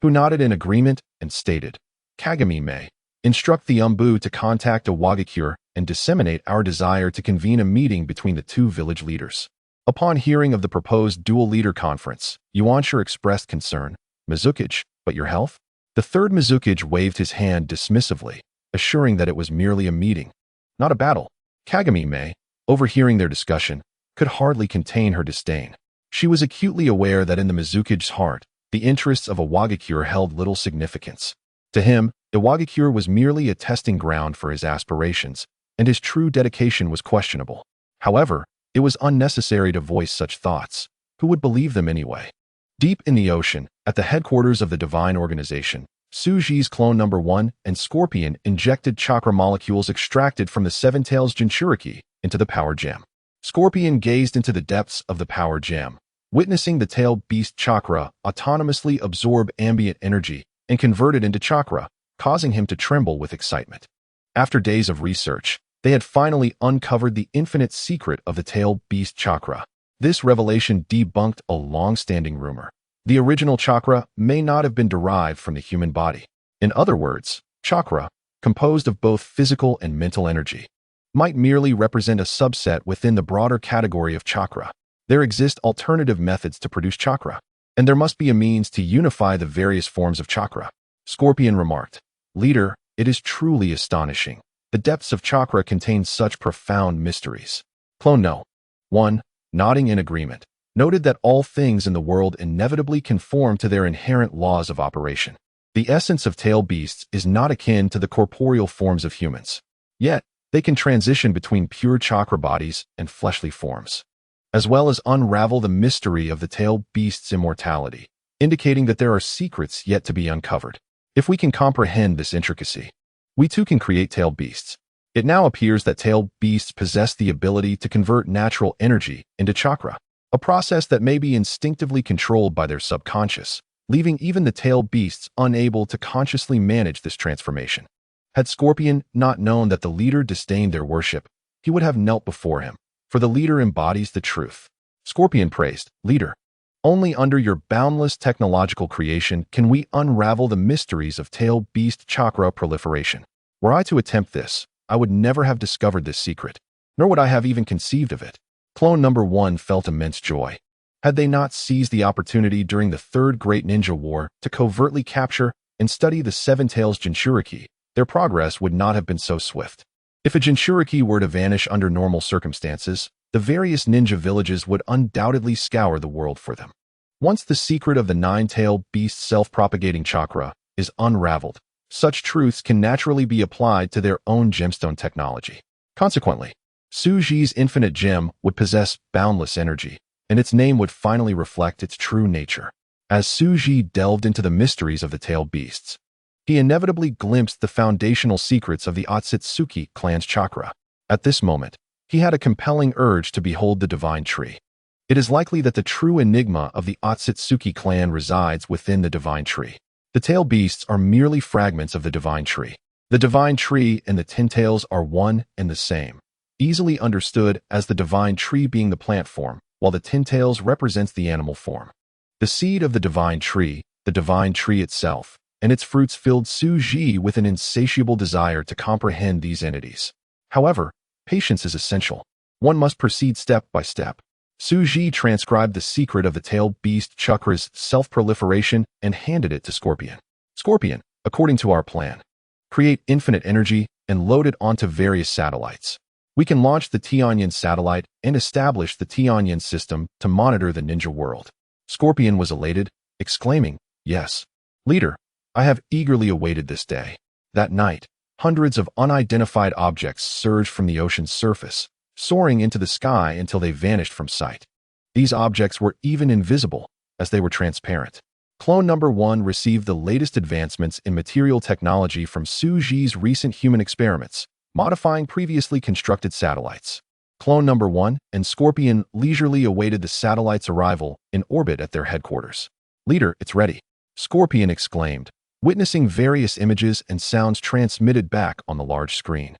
who nodded in agreement and stated, Kagami may instruct the Umbu to contact Awagakure and disseminate our desire to convene a meeting between the two village leaders. Upon hearing of the proposed dual leader conference, Yuanshi expressed concern. Mizukage, but your health? The third Mizukage waved his hand dismissively, assuring that it was merely a meeting, not a battle. Kagami may, overhearing their discussion, could hardly contain her disdain. She was acutely aware that in the Mizukage's heart, the interests of Awagakure held little significance. To him, Awagakure was merely a testing ground for his aspirations, and his true dedication was questionable. However, it was unnecessary to voice such thoughts. Who would believe them anyway? Deep in the ocean, at the headquarters of the Divine Organization, Suji's clone number 1 and Scorpion injected chakra molecules extracted from the Seven Tails Jinchuriki into the power gem. Scorpion gazed into the depths of the power gem, witnessing the tail beast chakra autonomously absorb ambient energy and convert it into chakra, causing him to tremble with excitement. After days of research, they had finally uncovered the infinite secret of the tail beast chakra. This revelation debunked a long-standing rumor. The original chakra may not have been derived from the human body. In other words, chakra, composed of both physical and mental energy, might merely represent a subset within the broader category of chakra. There exist alternative methods to produce chakra, and there must be a means to unify the various forms of chakra. Scorpion remarked, "Leader, it is truly astonishing. The depths of chakra contain such profound mysteries." Clone No. 1, nodding in agreement, noted that all things in the world inevitably conform to their inherent laws of operation. The essence of tail beasts is not akin to the corporeal forms of humans. Yet, they can transition between pure chakra bodies and fleshly forms, as well as unravel the mystery of the tail beast's immortality, indicating that there are secrets yet to be uncovered. If we can comprehend this intricacy, we too can create tail beasts. It now appears that tail beasts possess the ability to convert natural energy into chakra, a process that may be instinctively controlled by their subconscious, leaving even the tail beasts unable to consciously manage this transformation. Had Scorpion not known that the leader disdained their worship, he would have knelt before him, for the leader embodies the truth. Scorpion praised, "Leader, only under your boundless technological creation can we unravel the mysteries of tail beast chakra proliferation. Were I to attempt this, I would never have discovered this secret, nor would I have even conceived of it." Clone number 1 felt immense joy. Had they not seized the opportunity during the Third Great Ninja War to covertly capture and study the Seven Tails Jinchuriki, their progress would not have been so swift. If a Jinchuriki were to vanish under normal circumstances, the various ninja villages would undoubtedly scour the world for them. Once the secret of the nine-tailed beast's self-propagating chakra is unraveled, such truths can naturally be applied to their own gemstone technology. Consequently, Suji's infinite gem would possess boundless energy, and its name would finally reflect its true nature. As Suji delved into the mysteries of the tailed beasts, he inevitably glimpsed the foundational secrets of the Otsutsuki clan's chakra. At this moment, he had a compelling urge to behold the divine tree. It is likely that the true enigma of the Otsutsuki clan resides within the divine tree. The tailed beasts are merely fragments of the divine tree. The divine tree and the ten tails are one and the same, easily understood as the divine tree being the plant form, while the ten tails represents the animal form. The seed of the divine tree itself, and its fruits filled Suji with an insatiable desire to comprehend these entities. However, patience is essential. One must proceed step by step. Suji transcribed the secret of the tailed beast chakra's self-proliferation and handed it to Scorpion. Scorpion, according to our plan, create infinite energy and load it onto various satellites. We can launch the Tianyan satellite and establish the Tianyan system to monitor the ninja world. Scorpion was elated, exclaiming, "Yes, leader, I have eagerly awaited this day." That night, hundreds of unidentified objects surged from the ocean's surface, soaring into the sky until they vanished from sight. These objects were even invisible, as they were transparent. Clone number 1 received the latest advancements in material technology from Suji's recent human experiments, modifying previously constructed satellites. Clone number 1 and Scorpion leisurely awaited the satellite's arrival in orbit at their headquarters. "Leader, it's ready," Scorpion exclaimed, witnessing various images and sounds transmitted back on the large screen.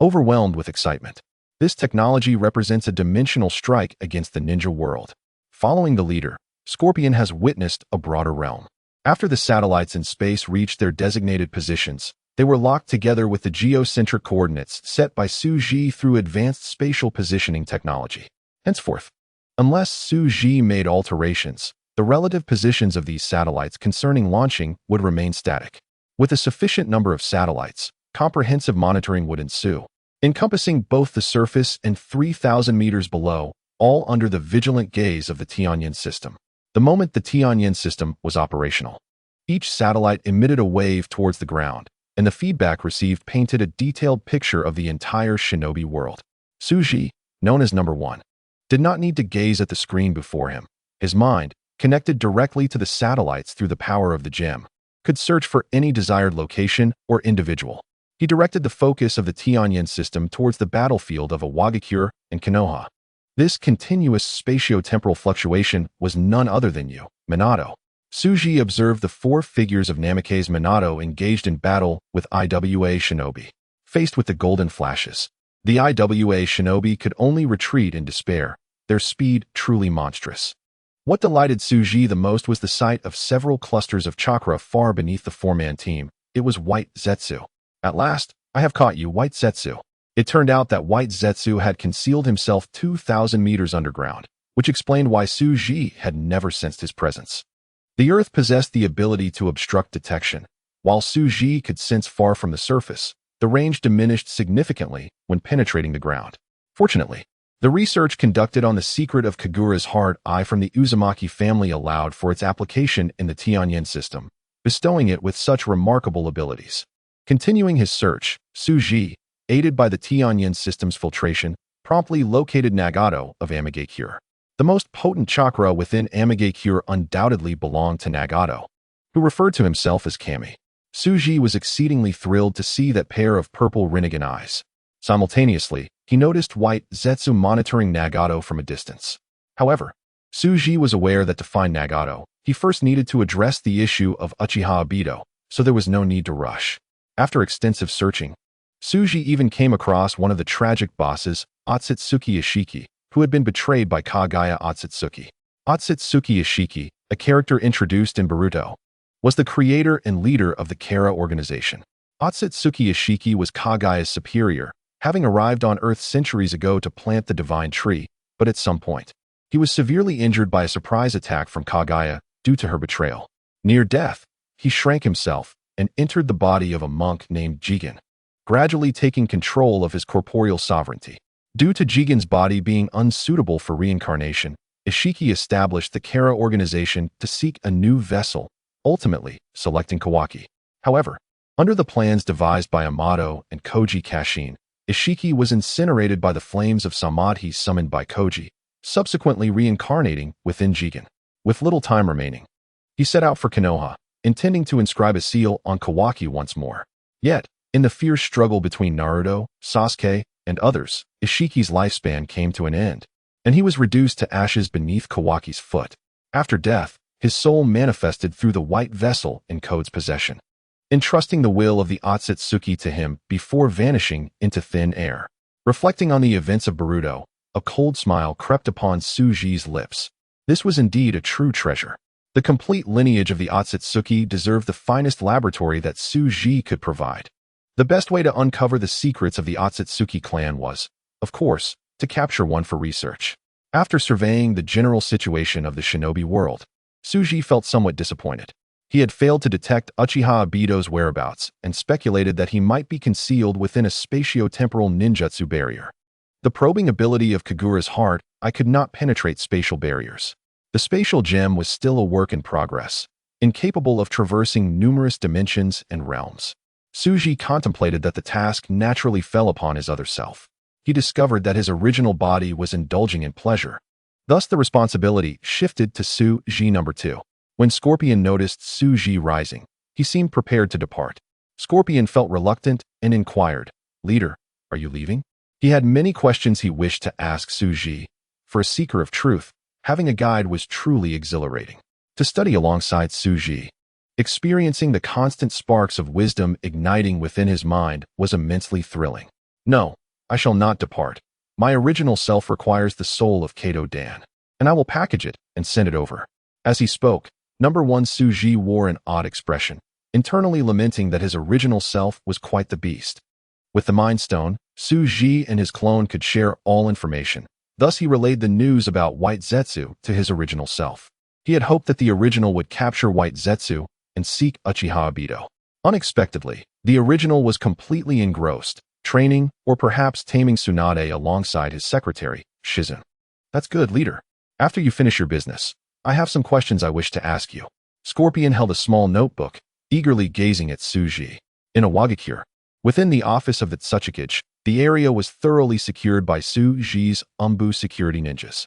Overwhelmed with excitement, this technology represents a dimensional strike against the ninja world. Following the leader, Scorpion has witnessed a broader realm. After the satellites in space reached their designated positions, they were locked together with the geocentric coordinates set by Suji through advanced spatial positioning technology. Henceforth, unless Suji made alterations, the relative positions of these satellites concerning launching would remain static. With a sufficient number of satellites, comprehensive monitoring would ensue, encompassing both the surface and 3,000 meters below, all under the vigilant gaze of the Tianyan system. The moment the Tianyan system was operational, each satellite emitted a wave towards the ground, and the feedback received painted a detailed picture of the entire shinobi world. Suji, known as Number 1, did not need to gaze at the screen before him. His mind, connected directly to the satellites through the power of the gem, could search for any desired location or individual. He directed the focus of the Tianyan system towards the battlefield of Awakens and Konoha. This continuous spatio-temporal fluctuation was none other than Minato. Suji observed the 4 figures of Namikaze Minato engaged in battle with IWA shinobi. Faced with the golden flashes, the IWA shinobi could only retreat in despair, their speed truly monstrous. What delighted Suji the most was the sight of several clusters of chakra far beneath the 4-man team. It was White Zetsu. At last, I have caught you, White Zetsu. It turned out that White Zetsu had concealed himself 2,000 meters underground, which explained why Suji had never sensed his presence. The Earth possessed the ability to obstruct detection. While Suji could sense far from the surface, the range diminished significantly when penetrating the ground. Fortunately, the research conducted on the secret of Kagura's hard eye from the Uzumaki family allowed for its application in the Tianyan system, bestowing it with such remarkable abilities. Continuing his search, Suji, aided by the Tianyan system's filtration, promptly located Nagato of Amigakure. The most potent chakra within Amigakure undoubtedly belonged to Nagato, who referred to himself as Kami. Suji was exceedingly thrilled to see that pair of purple Rinnegan eyes. Simultaneously, he noticed White Zetsu monitoring Nagato from a distance. However, Suji was aware that to find Nagato, he first needed to address the issue of Uchiha Obito, so there was no need to rush. After extensive searching, Suji even came across one of the tragic bosses, Otsutsuki Ishiki, who had been betrayed by Kagaya Otsutsuki. Otsutsuki Ishiki, a character introduced in Naruto, was the creator and leader of the Kara organization. Otsutsuki Ishiki was Kagaya's superior, having arrived on Earth centuries ago to plant the divine tree, but at some point, he was severely injured by a surprise attack from Kagaya due to her betrayal. Near death, he shrank himself and entered the body of a monk named Jigen, gradually taking control of his corporeal sovereignty. Due to Jigen's body being unsuitable for reincarnation, Ishiki established the Kara organization to seek a new vessel, ultimately selecting Kawaki. However, under the plans devised by Amato and Koji Kashin, Ishiki was incinerated by the flames of Samadhi summoned by Koji, subsequently reincarnating within Jigen. With little time remaining, he set out for Konoha, intending to inscribe a seal on Kawaki once more. Yet, in the fierce struggle between Naruto, Sasuke, and others, Ishiki's lifespan came to an end, and he was reduced to ashes beneath Kawaki's foot. After death, his soul manifested through the white vessel in Code's possession, entrusting the will of the Otsutsuki to him before vanishing into thin air. Reflecting on the events of Naruto, a cold smile crept upon Suji's lips. This was indeed a true treasure. The complete lineage of the Otsutsuki deserved the finest laboratory that Suji could provide. The best way to uncover the secrets of the Otsutsuki clan was, of course, to capture one for research. After surveying the general situation of the shinobi world, Suji felt somewhat disappointed. He had failed to detect Uchiha Obito's whereabouts and speculated that he might be concealed within a spatio-temporal ninjutsu barrier. The probing ability of Kagura's heart, I could not penetrate spatial barriers. The spatial gem was still a work in progress, incapable of traversing numerous dimensions and realms. Suji contemplated that the task naturally fell upon his other self. He discovered that his original body was indulging in pleasure. Thus the responsibility shifted to Suji number 2. When Scorpion noticed Suji rising, he seemed prepared to depart. Scorpion felt reluctant and inquired, "Leader, are you leaving?" He had many questions he wished to ask Suji. For a seeker of truth, having a guide was truly exhilarating. To study alongside Suji, experiencing the constant sparks of wisdom igniting within his mind was immensely thrilling. "No, I shall not depart. My original self requires the soul of Kato Dan, and I will package it and send it over." As he spoke, Number 1 Suji wore an odd expression, internally lamenting that his original self was quite the beast. With the Mind Stone, Suji and his clone could share all information. Thus he relayed the news about White Zetsu to his original self. He had hoped that the original would capture White Zetsu and seek Uchiha Obito. Unexpectedly, the original was completely engrossed, training or perhaps taming Tsunade alongside his secretary, Shizun. "That's good, leader. After you finish your business, I have some questions I wish to ask you." Scorpion held a small notebook, eagerly gazing at Suji. In Awagakure, within the office of the Otsutsuki, the area was thoroughly secured by Su Ji's Umbu security ninjas.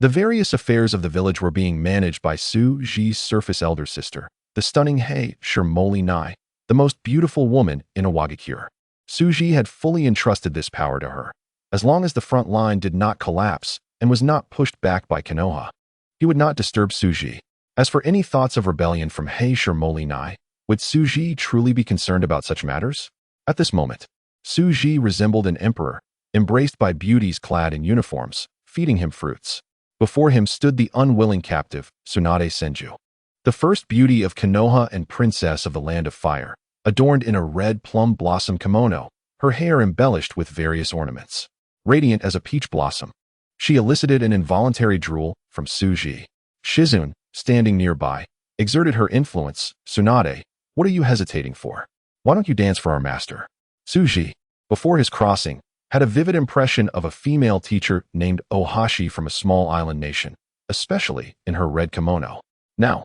The various affairs of the village were being managed by Su Ji's surface elder sister, the stunning Hei Shirmoli Nai, the most beautiful woman in Awagakure. Su Ji had fully entrusted this power to her. As long as the front line did not collapse and was not pushed back by Konoha, he would not disturb Su Ji. As for any thoughts of rebellion from Hei Shirmoli Nai, would Su Ji truly be concerned about such matters? At this moment, Su Ji resembled an emperor, embraced by beauties clad in uniforms, feeding him fruits. Before him stood the unwilling captive, Tsunade Senju, the first beauty of Konoha and princess of the Land of Fire, adorned in a red plum blossom kimono, her hair embellished with various ornaments. Radiant as a peach blossom, she elicited an involuntary drool from Su Ji. Shizune, standing nearby, exerted her influence. Tsunade, what are you hesitating for? Why don't you dance for our master? Su Ji, before his crossing, had a vivid impression of a female teacher named Ohashi from a small island nation, especially in her red kimono. Now,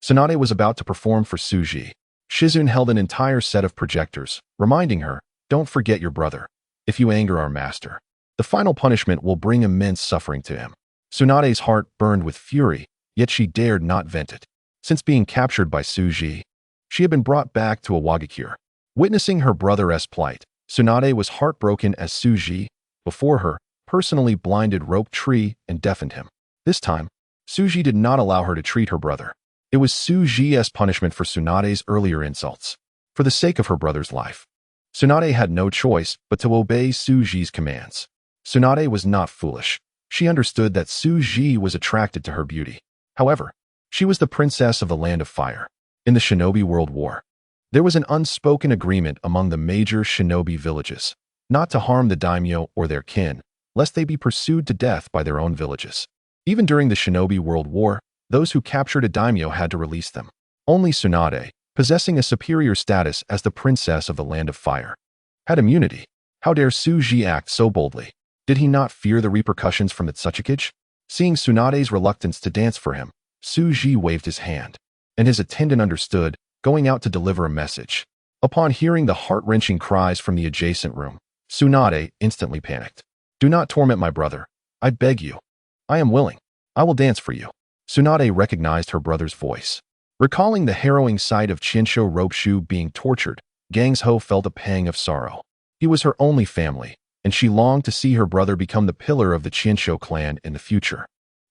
Tsunade was about to perform for Su Ji. Shizune held an entire set of projectors, reminding her, don't forget your brother. If you anger our master, the final punishment will bring immense suffering to him. Tsunade's heart burned with fury, yet she dared not vent it. Since being captured by Su Ji, she had been brought back to Awagakure. Witnessing her brother's plight, Tsunade was heartbroken as Su Ji, before her, personally blinded Rope Tree and deafened him. This time, Su Ji did not allow her to treat her brother. It was Su Ji's punishment for Tsunade's earlier insults. For the sake of her brother's life, Tsunade had no choice but to obey Su Ji's commands. Tsunade was not foolish. She understood that Su Ji was attracted to her beauty. However, she was the princess of the Land of Fire. In the Shinobi World War, there was an unspoken agreement among the major shinobi villages, not to harm the daimyo or their kin, lest they be pursued to death by their own villages. Even during the Shinobi World War, those who captured a daimyo had to release them. Only Tsunade, possessing a superior status as the princess of the Land of Fire, had immunity. How dare Su Ji act so boldly? Did he not fear the repercussions from the Otsutsuki? Seeing Tsunade's reluctance to dance for him, Su Ji waved his hand, and his attendant understood, going out to deliver a message. Upon hearing the heart-wrenching cries from the adjacent room, Tsunade instantly panicked. Do not torment my brother. I beg you. I am willing. I will dance for you. Tsunade recognized her brother's voice. Recalling the harrowing sight of Chinsho Ropeshu being tortured, Gangsho felt a pang of sorrow. He was her only family, and she longed to see her brother become the pillar of the Chinsho clan in the future.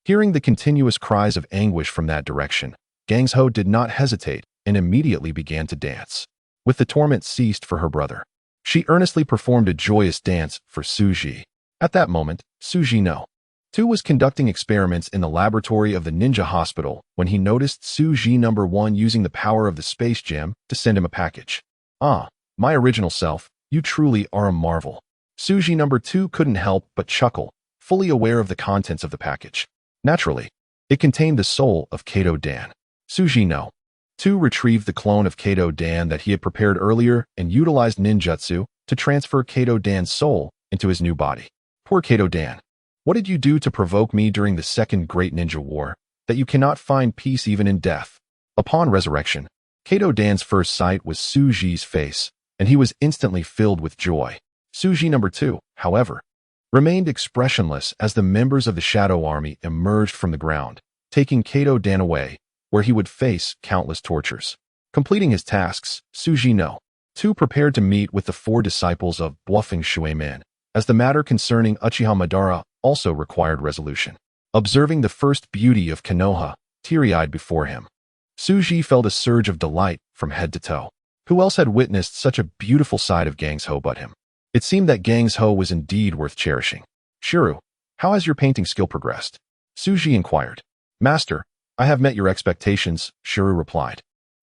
Hearing the continuous cries of anguish from that direction, Gangsho did not hesitate and immediately began to dance. With the torment ceased for her brother, she earnestly performed a joyous dance for Su Ji. At that moment, Su Ji No. 2 was conducting experiments in the laboratory of the ninja hospital when he noticed Su Ji No. 1 using the power of the space gem to send him a package. Ah, my original self, you truly are a marvel. Su Ji No. 2 couldn't help but chuckle, fully aware of the contents of the package. Naturally, it contained the soul of Kato Dan. Su Ji No. 2 retrieved the clone of Kato Dan that he had prepared earlier and utilized ninjutsu to transfer Kato Dan's soul into his new body. Poor Kato Dan. What did you do to provoke me during the Second Great Ninja War, that you cannot find peace even in death? Upon resurrection, Kato Dan's first sight was Su Ji's face, and he was instantly filled with joy. Su Ji No. 2, however, remained expressionless as the members of the Shadow Army emerged from the ground, taking Kato Dan away, where he would face countless tortures. Completing his tasks, Su Ji No. 2 prepared to meet with the 4 disciples of Bluffing Shuiman, as the matter concerning Uchiha Madara also required resolution. Observing the first beauty of Konoha, teary-eyed before him, Su Ji felt a surge of delight from head to toe. Who else had witnessed such a beautiful side of Gangsho but him? It seemed that Gangsho was indeed worth cherishing. Shiro, how has your painting skill progressed? Su Ji inquired. Master, I have met your expectations, Shiro replied,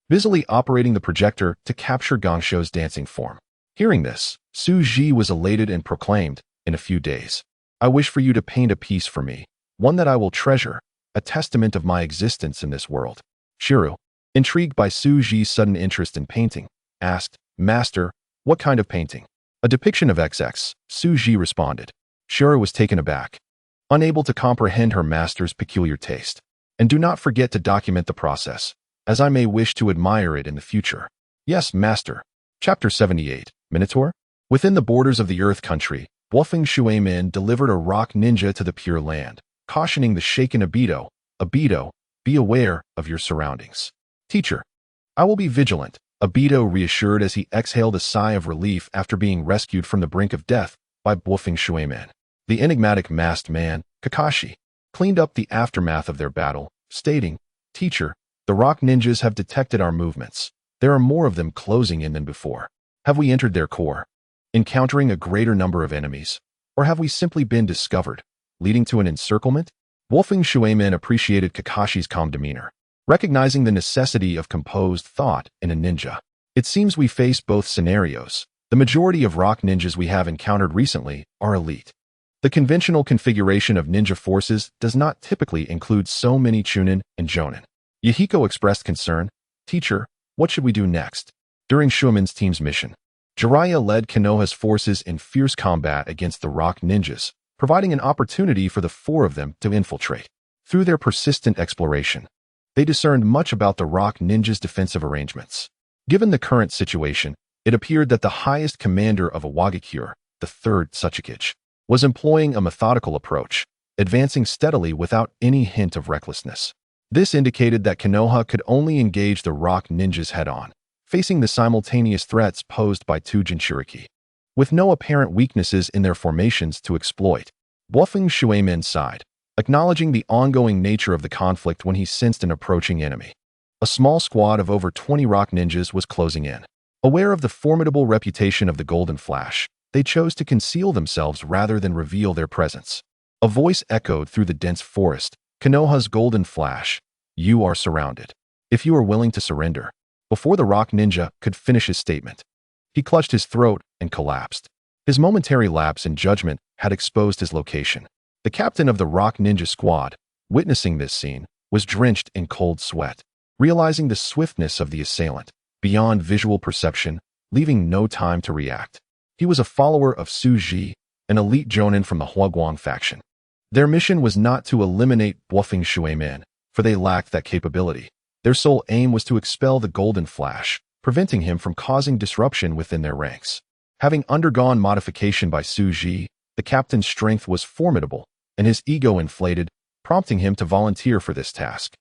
busily operating the projector to capture Gangsho's dancing form. Hearing this, Su Ji was elated and proclaimed, in a few days, I wish for you to paint a piece for me, one that I will treasure, a testament of my existence in this world. Shiro, intrigued by Su Ji's sudden interest in painting, asked, Master, what kind of painting? A depiction of XX, Su Ji responded. Shiro was taken aback, unable to comprehend her master's peculiar taste. And do not forget to document the process, as I may wish to admire it in the future. Yes, master. Chapter 78, Minotaur? Within the borders of the Earth Country, Bluffing Shuemin delivered a rock ninja to the Pure Land, cautioning the shaken Abido, be aware of your surroundings. Teacher, I will be vigilant, Abido reassured as he exhaled a sigh of relief after being rescued from the brink of death by Bluffing Shuemin. The enigmatic masked man, Kakashi, cleaned up the aftermath of their battle, stating, Teacher, the rock ninjas have detected our movements. There are more of them closing in than before. Have we entered their core, encountering a greater number of enemies? Or have we simply been discovered, leading to an encirclement? Bluffing Shuemin appreciated Kakashi's calm demeanor, recognizing the necessity of composed thought in a ninja. It seems we face both scenarios. The majority of rock ninjas we have encountered recently are elite. The conventional configuration of ninja forces does not typically include so many Chunin and Jonin. Yahiko expressed concern. Teacher, what should we do next? During Shuemin's team's mission, Jiraiya led Konoha's forces in fierce combat against the rock ninjas, providing an opportunity for the four of them to infiltrate. Through their persistent exploration, they discerned much about the rock ninjas' defensive arrangements. Given the current situation, it appeared that the highest commander of Awakens, the third Otsutsuki, was employing a methodical approach, advancing steadily without any hint of recklessness. This indicated that Konoha could only engage the rock ninjas head-on, facing the simultaneous threats posed by two Jinchuriki. With no apparent weaknesses in their formations to exploit, Bluffing Shuemin sighed, acknowledging the ongoing nature of the conflict when he sensed an approaching enemy. A small squad of over 20 rock ninjas was closing in. Aware of the formidable reputation of the Golden Flash, they chose to conceal themselves rather than reveal their presence. A voice echoed through the dense forest. Konoha's Golden Flash, you are surrounded. If you are willing to surrender. Before the rock ninja could finish his statement, he clutched his throat and collapsed. His momentary lapse in judgment had exposed his location. The captain of the rock ninja squad, witnessing this scene, was drenched in cold sweat, realizing the swiftness of the assailant, beyond visual perception, leaving no time to react. He was a follower of Suji, an elite jonin from the Huaguang faction. Their mission was not to eliminate Bluffing Shuemin, for they lacked that capability. Their sole aim was to expel the Golden Flash, preventing him from causing disruption within their ranks. Having undergone modification by Suji, the captain's strength was formidable, and his ego inflated, prompting him to volunteer for this task.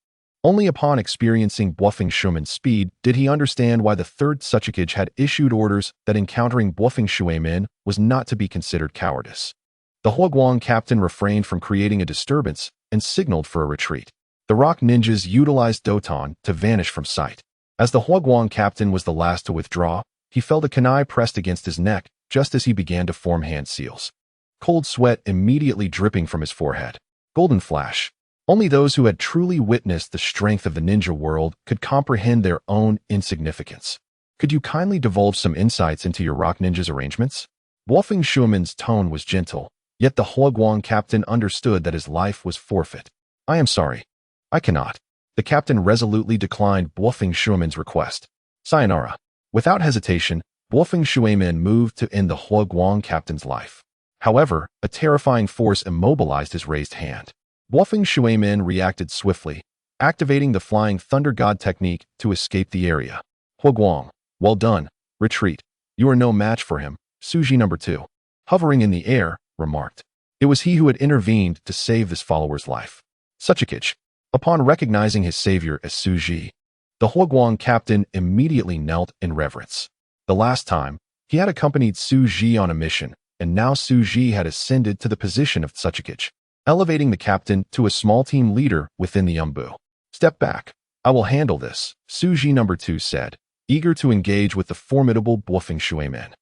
Only upon experiencing Bluffing Shuemin's speed did he understand why the third Otsutsuki had issued orders that encountering Bluffing Shuemin was not to be considered cowardice. The Huaguang captain refrained from creating a disturbance and signaled for a retreat. The rock ninjas utilized Doton to vanish from sight. As the Huaguang captain was the last to withdraw, he felt a kunai pressed against his neck just as he began to form hand seals. Cold sweat immediately dripping from his forehead. Golden Flash. Only those who had truly witnessed the strength of the ninja world could comprehend their own insignificance. Could you kindly divulge some insights into your rock ninjas arrangements? Bluffing Shuemin's tone was gentle, yet the Huaguang captain understood that his life was forfeit. I am sorry. I cannot. The captain resolutely declined Bluffing Shuemin's request. Sayonara. Without hesitation, Bluffing Shuemin moved to end the Huaguang captain's life. However, a terrifying force immobilized his raised hand. Bluffing Shuemin reacted swiftly, activating the Flying Thunder God technique to escape the area. Huaguang, well done. Retreat. You are no match for him, Suji No. 2. Hovering in the air, remarked. It was he who had intervened to save this follower's life. Otsutsuki. Upon recognizing his savior as Suji, the Huaguang captain immediately knelt in reverence. The last time, he had accompanied Suji on a mission, and now Suji had ascended to the position of Otsutsuki, elevating the captain to a small team leader within the Umbu. Step back. I will handle this, Suji No. 2 said, eager to engage with the formidable Bluffing Shuemin,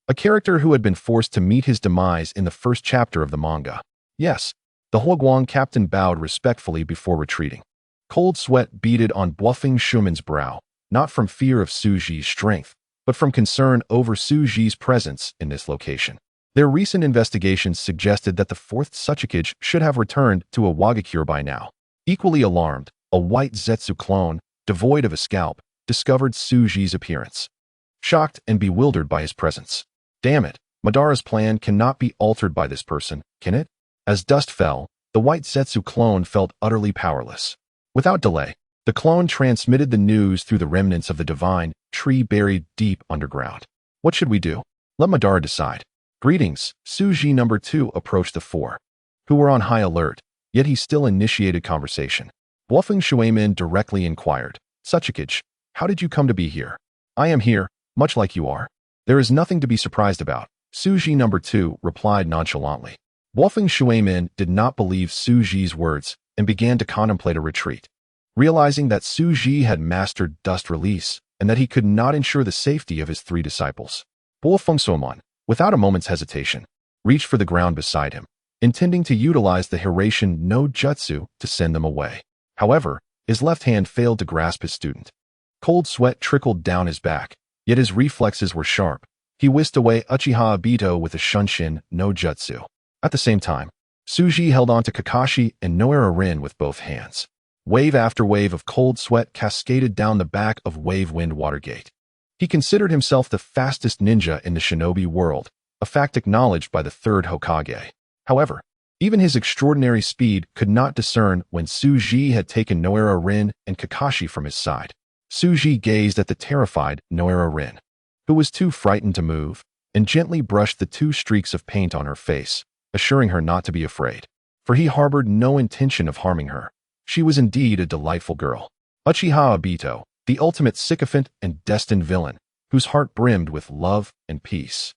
a character who had been forced to meet his demise in the first chapter of the manga. Yes. The Huaguang captain bowed respectfully before retreating. Cold sweat beaded on Bluffing Shuemin's brow, not from fear of Suji's strength, but from concern over Suji's presence in this location. Their recent investigations suggested that the fourth Otsutsuki should have returned to Awakens by now. Equally alarmed, a white Zetsu clone, devoid of a scalp, discovered Suji's appearance. Shocked and bewildered by his presence. Damn it, Madara's plan cannot be altered by this person, can it? As dust fell, the white Zetsu clone felt utterly powerless. Without delay, the clone transmitted the news through the remnants of the divine tree buried deep underground. What should we do? Let Madara decide. Greetings, Suji number 2 approached the four, who were on high alert, yet he still initiated conversation. Bluffing Shuemin directly inquired, Suchikage, how did you come to be here? I am here, much like you are. There is nothing to be surprised about, Suji number 2 replied nonchalantly. Bluffing Shuemin did not believe Suji's words and began to contemplate a retreat. Realizing that Suji had mastered dust release and that he could not ensure the safety of his 3 disciples, Bluffing Shuemin, without a moment's hesitation, reached for the ground beside him, intending to utilize the Hiratian no jutsu to send them away. However, his left hand failed to grasp his student. Cold sweat trickled down his back, yet his reflexes were sharp. He whisked away Uchiha Obito with a Shunshin no jutsu. At the same time, Suji held on to Kakashi and Noara Rin with both hands. Wave after wave of cold sweat cascaded down the back of Wave Wind Watergate. He considered himself the fastest ninja in the shinobi world, a fact acknowledged by the 3rd Hokage. However, even his extraordinary speed could not discern when Suji had taken Noara Rin and Kakashi from his side. Suji gazed at the terrified Noara Rin, who was too frightened to move, and gently brushed the 2 streaks of paint on her face, assuring her not to be afraid, for he harbored no intention of harming her. She was indeed a delightful girl. Uchiha Obito, the ultimate sycophant and destined villain, whose heart brimmed with love and peace,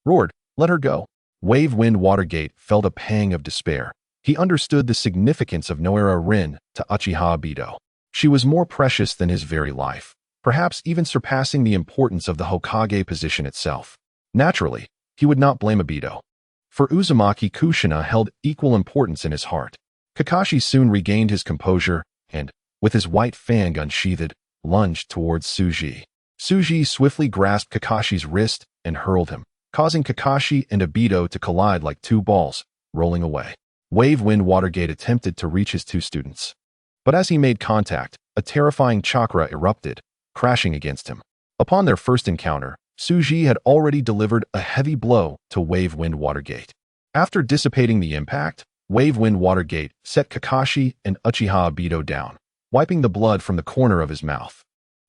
roared, "Let her go." Wave Wind Watergate felt a pang of despair. He understood the significance of Noara Rin to Uchiha Obito. She was more precious than his very life, perhaps even surpassing the importance of the Hokage position itself. Naturally, he would not blame Obito, for Uzumaki Kushina held equal importance in his heart. Kakashi soon regained his composure and, with his white fang unsheathed, lunged towards Suji. Suji swiftly grasped Kakashi's wrist and hurled him, causing Kakashi and Obito to collide like 2 balls, rolling away. Wave Wind Watergate attempted to reach his 2 students, but as he made contact, a terrifying chakra erupted, crashing against him. Upon their first encounter, Suji had already delivered a heavy blow to Wave Wind Watergate. After dissipating the impact, Wave Wind Watergate set Kakashi and Uchiha Obito down, wiping the blood from the corner of his mouth.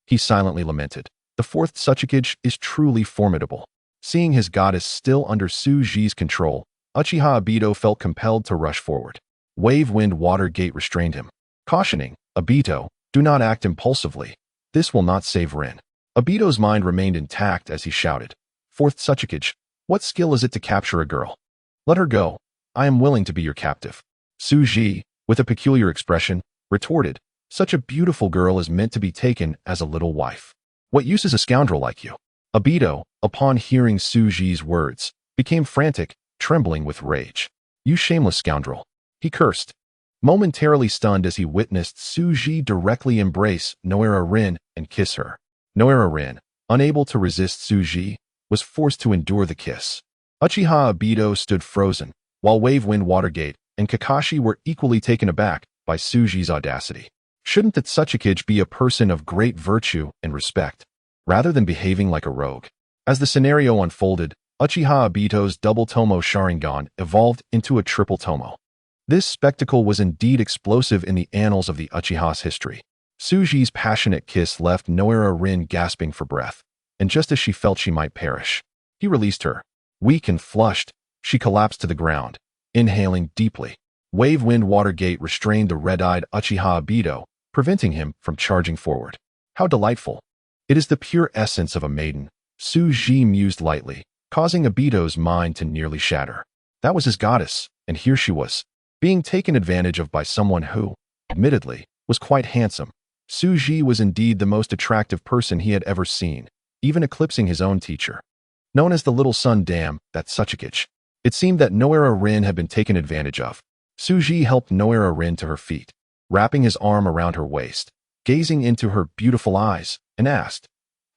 He silently lamented, "The 4th Suchikage is truly formidable." Seeing his goddess still under Suji's control, Uchiha Obito felt compelled to rush forward. Wave Wind Watergate restrained him, cautioning, "Obito, do not act impulsively. This will not save Rin." Obito's mind remained intact as he shouted, "4th Suchikage, what skill is it to capture a girl? Let her go. I am willing to be your captive." Suji, with a peculiar expression, retorted, "Such a beautiful girl is meant to be taken as a little wife. What use is a scoundrel like you?" Obito, upon hearing Suji's words, became frantic, trembling with rage. "You shameless scoundrel," he cursed, momentarily stunned as he witnessed Suji directly embrace Noara Rin and kiss her. Noara Rin, unable to resist Suji, was forced to endure the kiss. Uchiha Obito stood frozen, while Wave Wind Watergate and Kakashi were equally taken aback by Suji's audacity. Shouldn't the Suchikage be a person of great virtue and respect, rather than behaving like a rogue? As the scenario unfolded, Uchiha Obito's double Tomo Sharingan evolved into a triple Tomo. This spectacle was indeed explosive in the annals of the Uchiha's history. Suji's passionate kiss left Noara Rin gasping for breath, and just as she felt she might perish, he released her. Weak and flushed, she collapsed to the ground, inhaling deeply. Wave Wind Watergate restrained the red-eyed Uchiha Obito, preventing him from charging forward. How delightful! It is the pure essence of a maiden, Suji mused lightly, causing Obito's mind to nearly shatter. That was his goddess, and here she was, being taken advantage of by someone who, admittedly, was quite handsome. Suji was indeed the most attractive person he had ever seen, even eclipsing his own teacher. Known as the Little Sun Dam, that Suchikage. It seemed that Noara Rin had been taken advantage of. Suji helped Noara Rin to her feet, wrapping his arm around her waist, gazing into her beautiful eyes, and asked,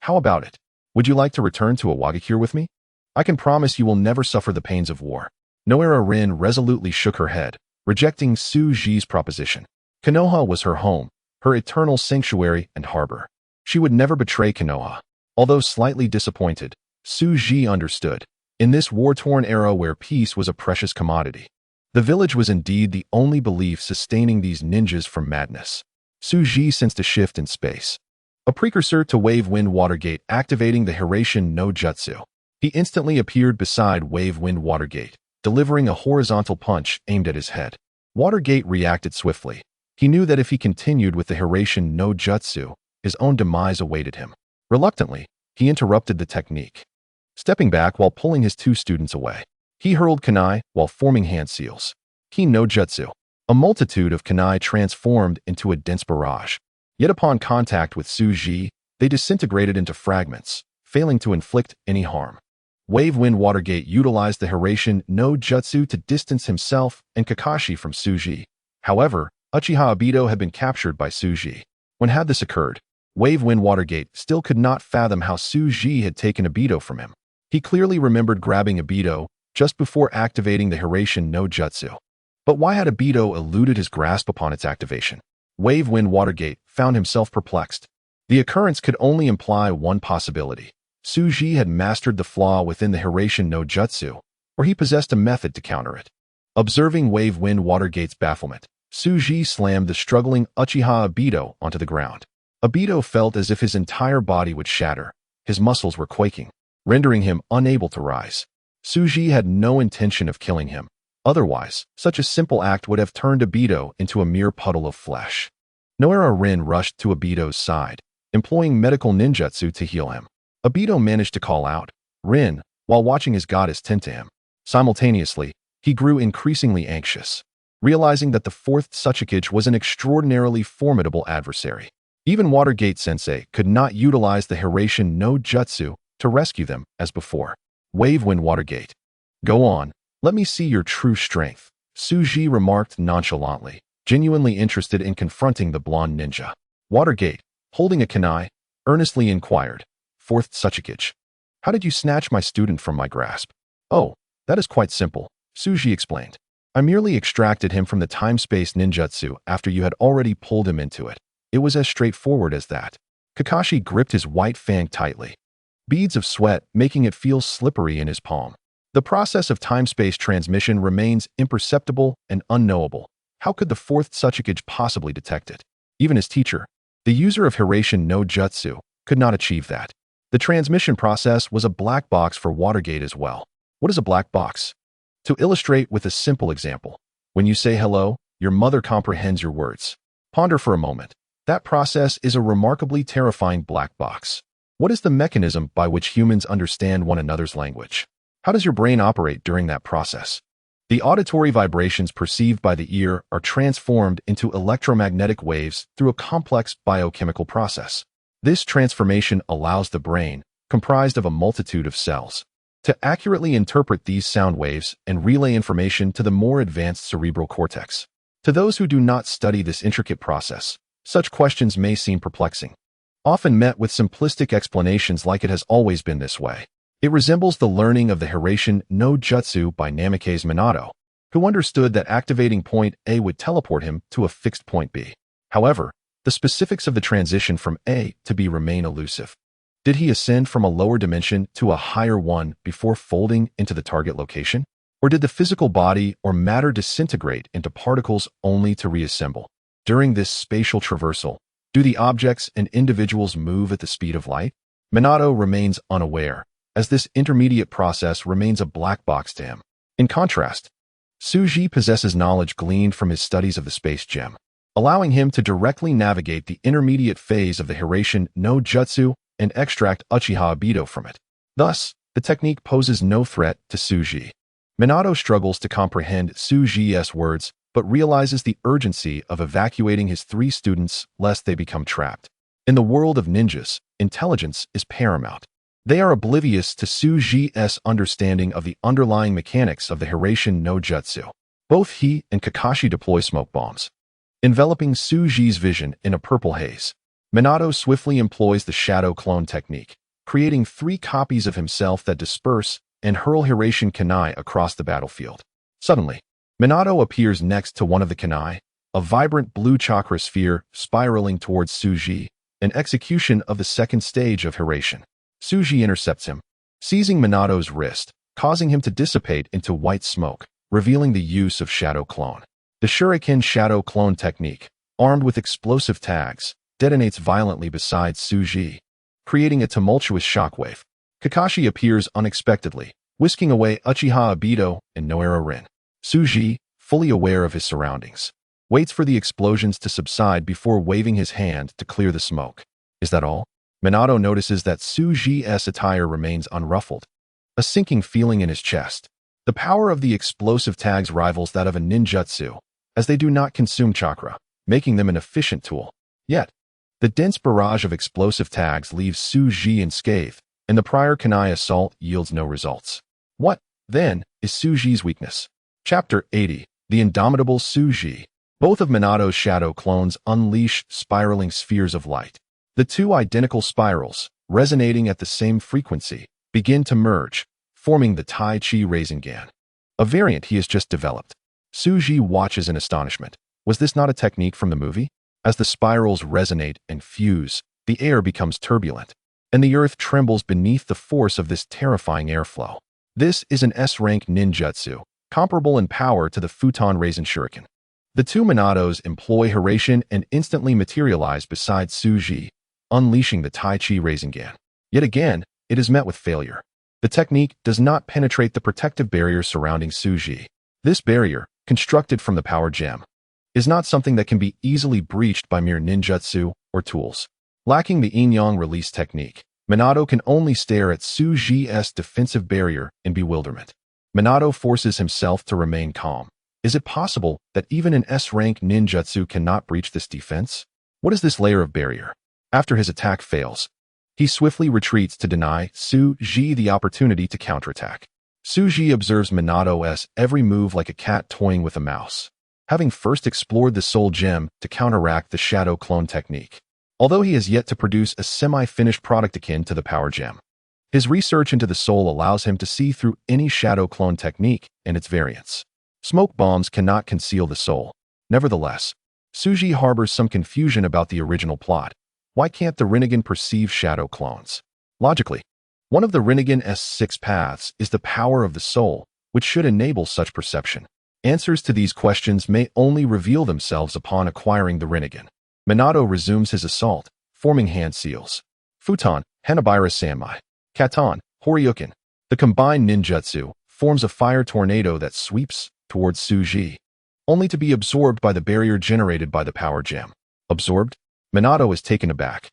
"How about it? Would you like to return to Awagakure with me? I can promise you will never suffer the pains of war." Noara Rin resolutely shook her head, rejecting Suji's proposition. Konoha was her home, her eternal sanctuary and harbor. She would never betray Konoha. Although slightly disappointed, Suji understood. In this war-torn era where peace was a precious commodity, the village was indeed the only belief sustaining these ninjas from madness. Suji sensed a shift in space. a precursor to Wave Wind Watergate, activating the Hiraition no Jutsu. He instantly appeared beside Wave Wind Watergate, delivering a horizontal punch aimed at his head. Watergate reacted swiftly. He knew that if he continued with the Hiraition no Jutsu, his own demise awaited him. Reluctantly, he interrupted the technique, stepping back while pulling his two students away. He hurled kunai while forming hand seals. Ki no Jutsu. A multitude of kunai transformed into a dense barrage. Yet upon contact with Suji, they disintegrated into fragments, failing to inflict any harm. Wave Wind Watergate utilized the Hiraition no Jutsu to distance himself and Kakashi from Suji. However, Uchiha Obito had been captured by Suji. When had this occurred, Wave Wind Watergate still could not fathom how Suji had taken Obito from him. He clearly remembered grabbing Obito just before activating the Hiraition no Jutsu. But why had Obito eluded his grasp upon its activation? Wave Wind Watergate found himself perplexed. The occurrence could only imply one possibility. Suji had mastered the flaw within the Hiraition no Jutsu, or he possessed a method to counter it. Observing Wave Wind Watergate's bafflement, Suji slammed the struggling Uchiha Obito onto the ground. Obito felt as if his entire body would shatter. His muscles were quaking, rendering him unable to rise. Suji had no intention of killing him. Otherwise, such a simple act would have turned Obito into a mere puddle of flesh. Noara Rin rushed to Obito's side, employing medical ninjutsu to heal him. Obito managed to call out, "Rin," while watching his goddess tend to him. Simultaneously, he grew increasingly anxious, realizing that the fourth Otsutsuki was an extraordinarily formidable adversary. Even Watergate-sensei could not utilize the Hiraition no Jutsu to rescue them as before. Wave Wind Watergate. "Go on, let me see your true strength," Suji remarked nonchalantly, genuinely interested in confronting the blonde ninja. Watergate, holding a kunai, earnestly inquired, "Fourth Otsutsuki, how did you snatch my student from my grasp?" "Oh, that is quite simple," Suji explained. "I merely extracted him from the time-space ninjutsu after you had already pulled him into it. It was as straightforward as that." Kakashi gripped his white fang tightly, beads of sweat making it feel slippery in his palm. The process of time-space transmission remains imperceptible and unknowable. How could the fourth Otsutsuki possibly detect it? Even his teacher, the user of Hiraition no Jutsu, could not achieve that. The transmission process was a black box for Watergate as well. What is a black box? To illustrate with a simple example, when you say hello, your mother comprehends your words. Ponder for a moment. That process is a remarkably terrifying black box. What is the mechanism by which humans understand one another's language? How does your brain operate during that process? The auditory vibrations perceived by the ear are transformed into electromagnetic waves through a complex biochemical process. This transformation allows the brain, comprised of a multitude of cells, to accurately interpret these sound waves and relay information to the more advanced cerebral cortex. To those who do not study this intricate process, such questions may seem perplexing, often met with simplistic explanations like it has always been this way. It resembles the learning of the Hiraition no Jutsu by Namikaze Minato, who understood that activating point A would teleport him to a fixed point B. However, the specifics of the transition from A to B remain elusive. Did he ascend from a lower dimension to a higher one before folding into the target location? Or did the physical body or matter disintegrate into particles only to reassemble? During this spatial traversal, do the objects and individuals move at the speed of light? Minato remains unaware, as this intermediate process remains a black box to him. In contrast, Suji possesses knowledge gleaned from his studies of the space gem, allowing him to directly navigate the intermediate phase of the Hiraition no Jutsu and extract Uchiha Obito from it. Thus, the technique poses no threat to Suji. Minato struggles to comprehend Suji's words, but realizes the urgency of evacuating his three students lest they become trapped. In the world of ninjas, intelligence is paramount. They are oblivious to Suji's understanding of the underlying mechanics of the Hiraition no Jutsu. Both he and Kakashi deploy smoke bombs, enveloping Suji's vision in a purple haze. Minato swiftly employs the shadow clone technique, creating 3 copies of himself that disperse and hurl Hiraition kunai across the battlefield. Suddenly, Minato appears next to one of the kunai, a vibrant blue chakra sphere spiraling towards Suji, an execution of the second stage of Hiraition. Suji intercepts him, seizing Minato's wrist, causing him to dissipate into white smoke, revealing the use of shadow clone. The shuriken shadow clone technique, armed with explosive tags, detonates violently beside Suji, creating a tumultuous shockwave. Kakashi appears unexpectedly, whisking away Uchiha Obito and Noara Rin. Suji, fully aware of his surroundings, waits for the explosions to subside before waving his hand to clear the smoke. Is that all? Minato notices that Suji's attire remains unruffled, a sinking feeling in his chest. The power of the explosive tags rivals that of a ninjutsu, as they do not consume chakra, making them an efficient tool. Yet, the dense barrage of explosive tags leaves Suji unscathed, and the prior kunai assault yields no results. What, then, is Suji's weakness? Chapter 80. The Indomitable Suji. Both of Minato's shadow clones unleash spiraling spheres of light. The two identical spirals, resonating at the same frequency, begin to merge, forming the Tai Chi Rasengan, a variant he has just developed. Suji watches in astonishment. Was this not a technique from the movie? As the spirals resonate and fuse, the air becomes turbulent, and the earth trembles beneath the force of this terrifying airflow. This is an S-rank ninjutsu, comparable in power to the Futon Rasen Shuriken. The two Minatos employ Hiraishin and instantly materialize beside Suji, unleashing the Tai Chi Rasengan. Yet again, it is met with failure. The technique does not penetrate the protective barrier surrounding Suji. This barrier, constructed from the power gem, is not something that can be easily breached by mere ninjutsu or tools. Lacking the yin-yang release technique, Minato can only stare at Suji's defensive barrier in bewilderment. Minato forces himself to remain calm. Is it possible that even an S-rank ninjutsu cannot breach this defense? What is this layer of barrier? After his attack fails, he swiftly retreats to deny Suji the opportunity to counterattack. Suji observes Minato's every move like a cat toying with a mouse, having first explored the soul gem to counteract the shadow clone technique. Although he has yet to produce a semi-finished product akin to the power gem, his research into the soul allows him to see through any shadow clone technique and its variants. Smoke bombs cannot conceal the soul. Nevertheless, Suji harbors some confusion about the original plot. Why can't the Rinnegan perceive shadow clones? Logically, one of the Rinnegan's 6 paths is the power of the soul, which should enable such perception. Answers to these questions may only reveal themselves upon acquiring the Rinnegan. Minato resumes his assault, forming hand seals. Futon, Hanabira Sanmai, Katon, Horyuken. The combined ninjutsu forms a fire tornado that sweeps towards Suji, only to be absorbed by the barrier generated by the power gem. Absorbed? Minato is taken aback,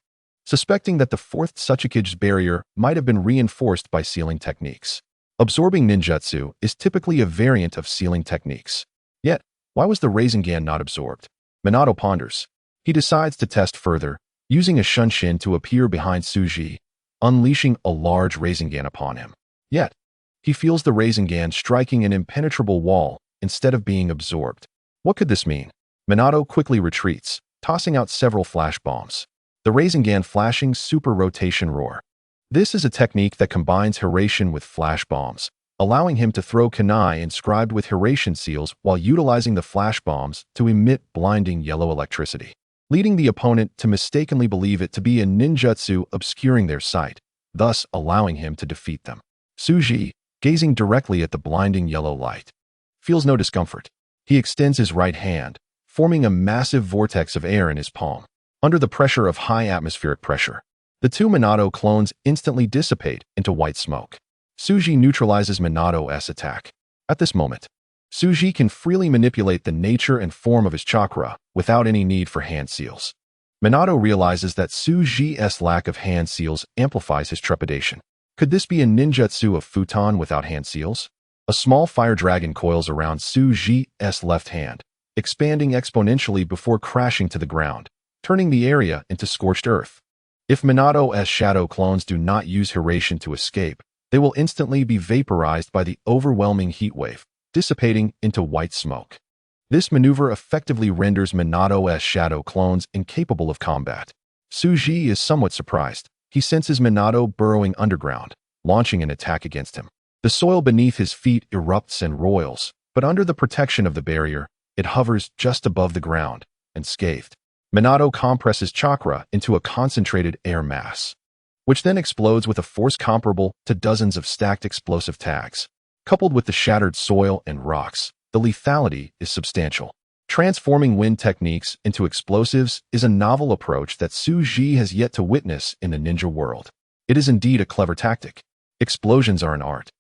suspecting that the 4th Tsuchikige's barrier might have been reinforced by sealing techniques. Absorbing ninjutsu is typically a variant of sealing techniques. Yet, why was the Rasengan not absorbed? Minato ponders. He decides to test further, using a Shunshin to appear behind Suji, unleashing a large Rasengan upon him. Yet, he feels the Rasengan striking an impenetrable wall instead of being absorbed. What could this mean? Minato quickly retreats, tossing out several flash bombs. The Rasengan flashing super rotation roar. This is a technique that combines Hiraishin with flash bombs, allowing him to throw kunai inscribed with Hiraishin seals while utilizing the flash bombs to emit blinding yellow electricity, leading the opponent to mistakenly believe it to be a ninjutsu obscuring their sight, thus allowing him to defeat them. Suji, gazing directly at the blinding yellow light, feels no discomfort. He extends his right hand, forming a massive vortex of air in his palm. Under the pressure of high atmospheric pressure, the two Minato clones instantly dissipate into white smoke. Suji neutralizes Minato's attack. At this moment, Suji can freely manipulate the nature and form of his chakra without any need for hand seals. Minato realizes that Suji's lack of hand seals amplifies his trepidation. Could this be a ninjutsu of Futon without hand seals? A small fire dragon coils around Suji's left hand, expanding exponentially before crashing to the ground, turning the area into scorched earth. If Minato's shadow clones do not use Hiraishin to escape, they will instantly be vaporized by the overwhelming heat wave, dissipating into white smoke. This maneuver effectively renders Minato's shadow clones incapable of combat. Suji is somewhat surprised. He senses Minato burrowing underground, launching an attack against him. The soil beneath his feet erupts and roils, but under the protection of the barrier, it hovers just above the ground, unscathed. Minato compresses chakra into a concentrated air mass, which then explodes with a force comparable to dozens of stacked explosive tags. Coupled with the shattered soil and rocks, the lethality is substantial. Transforming wind techniques into explosives is a novel approach that Su Ji has yet to witness in the ninja world. It is indeed a clever tactic. Explosions are an art.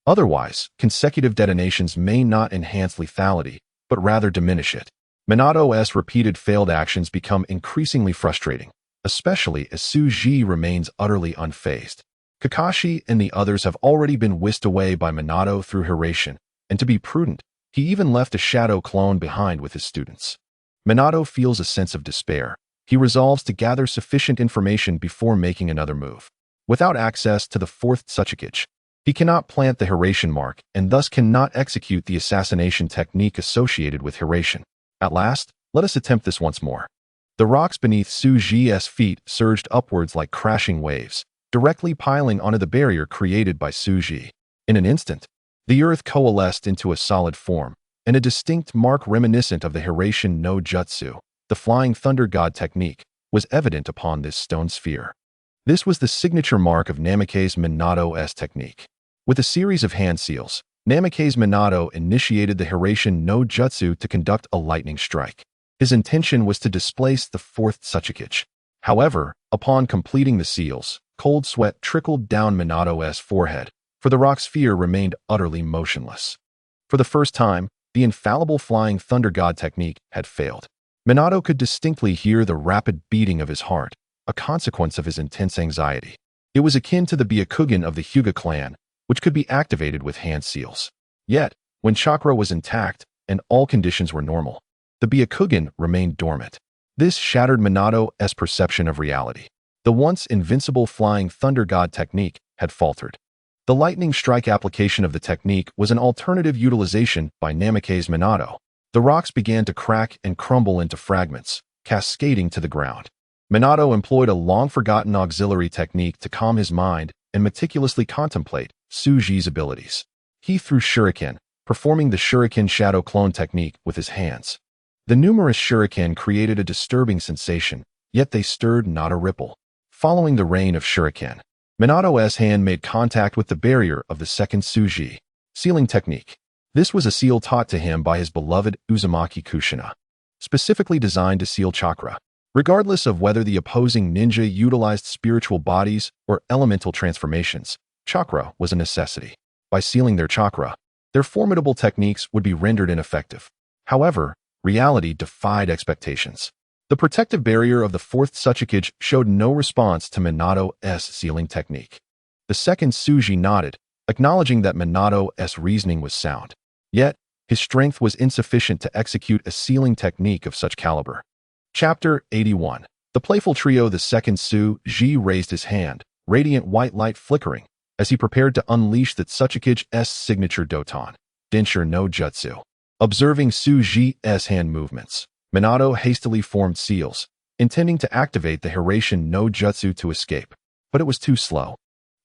Otherwise, consecutive detonations may not enhance lethality, but rather diminish it. Minato's repeated failed actions become increasingly frustrating, especially as Su Ji remains utterly unfazed. Kakashi and the others have already been whisked away by Minato through Hiration, and to be prudent, he even left a shadow clone behind with his students. Minato feels a sense of despair. He resolves to gather sufficient information before making another move. Without access to the fourth Otsutsuki, he cannot plant the Hiration mark and thus cannot execute the assassination technique associated with Hiration. At last, let us attempt this once more. The rocks beneath Su Ji's feet surged upwards like crashing waves, directly piling onto the barrier created by Su Ji. In an instant, the earth coalesced into a solid form, and a distinct mark reminiscent of the Hiration no Jutsu, the flying thunder god technique, was evident upon this stone sphere. This was the signature mark of Namake's Minato's technique. With a series of hand seals, Namake's Minato initiated the Hiration no Jutsu to conduct a lightning strike. His intention was to displace the fourth Otsutsuki. However, upon completing the seals, cold sweat trickled down Minato's forehead, for the rock sphere remained utterly motionless. For the first time, the infallible flying thunder god technique had failed. Minato could distinctly hear the rapid beating of his heart, a consequence of his intense anxiety. It was akin to the Byakugan of the Hyuga clan, which could be activated with hand seals. Yet, when chakra was intact and all conditions were normal, the Byakugan remained dormant. This shattered Minato's perception of reality. The once invincible flying thunder god technique had faltered. The lightning strike application of the technique was an alternative utilization by Namake's Minato. The rocks began to crack and crumble into fragments, cascading to the ground. Minato employed a long-forgotten auxiliary technique to calm his mind and meticulously contemplate Su Ji's abilities. He threw shuriken, performing the shuriken shadow clone technique with his hands. The numerous shuriken created a disturbing sensation, yet they stirred not a ripple. Following the rain of shuriken, Minato's hand made contact with the barrier of the second Su Ji. Sealing technique. This was a seal taught to him by his beloved Uzumaki Kushina, specifically designed to seal chakra. Regardless of whether the opposing ninja utilized spiritual bodies or elemental transformations, chakra was a necessity. By sealing their chakra, their formidable techniques would be rendered ineffective. However, reality defied expectations. The protective barrier of the fourth Otsutsuki showed no response to Minato's sealing technique. The second Su Ji nodded, acknowledging that Minato's reasoning was sound. Yet, his strength was insufficient to execute a sealing technique of such caliber. Chapter 81. The playful trio. The second Su Ji raised his hand, radiant white light flickering, as he prepared to unleash the Otsutsuki's signature Doton, Densher no Jutsu. Observing Su Ji's hand movements, Minato hastily formed seals, intending to activate the Hiration no Jutsu to escape, but it was too slow.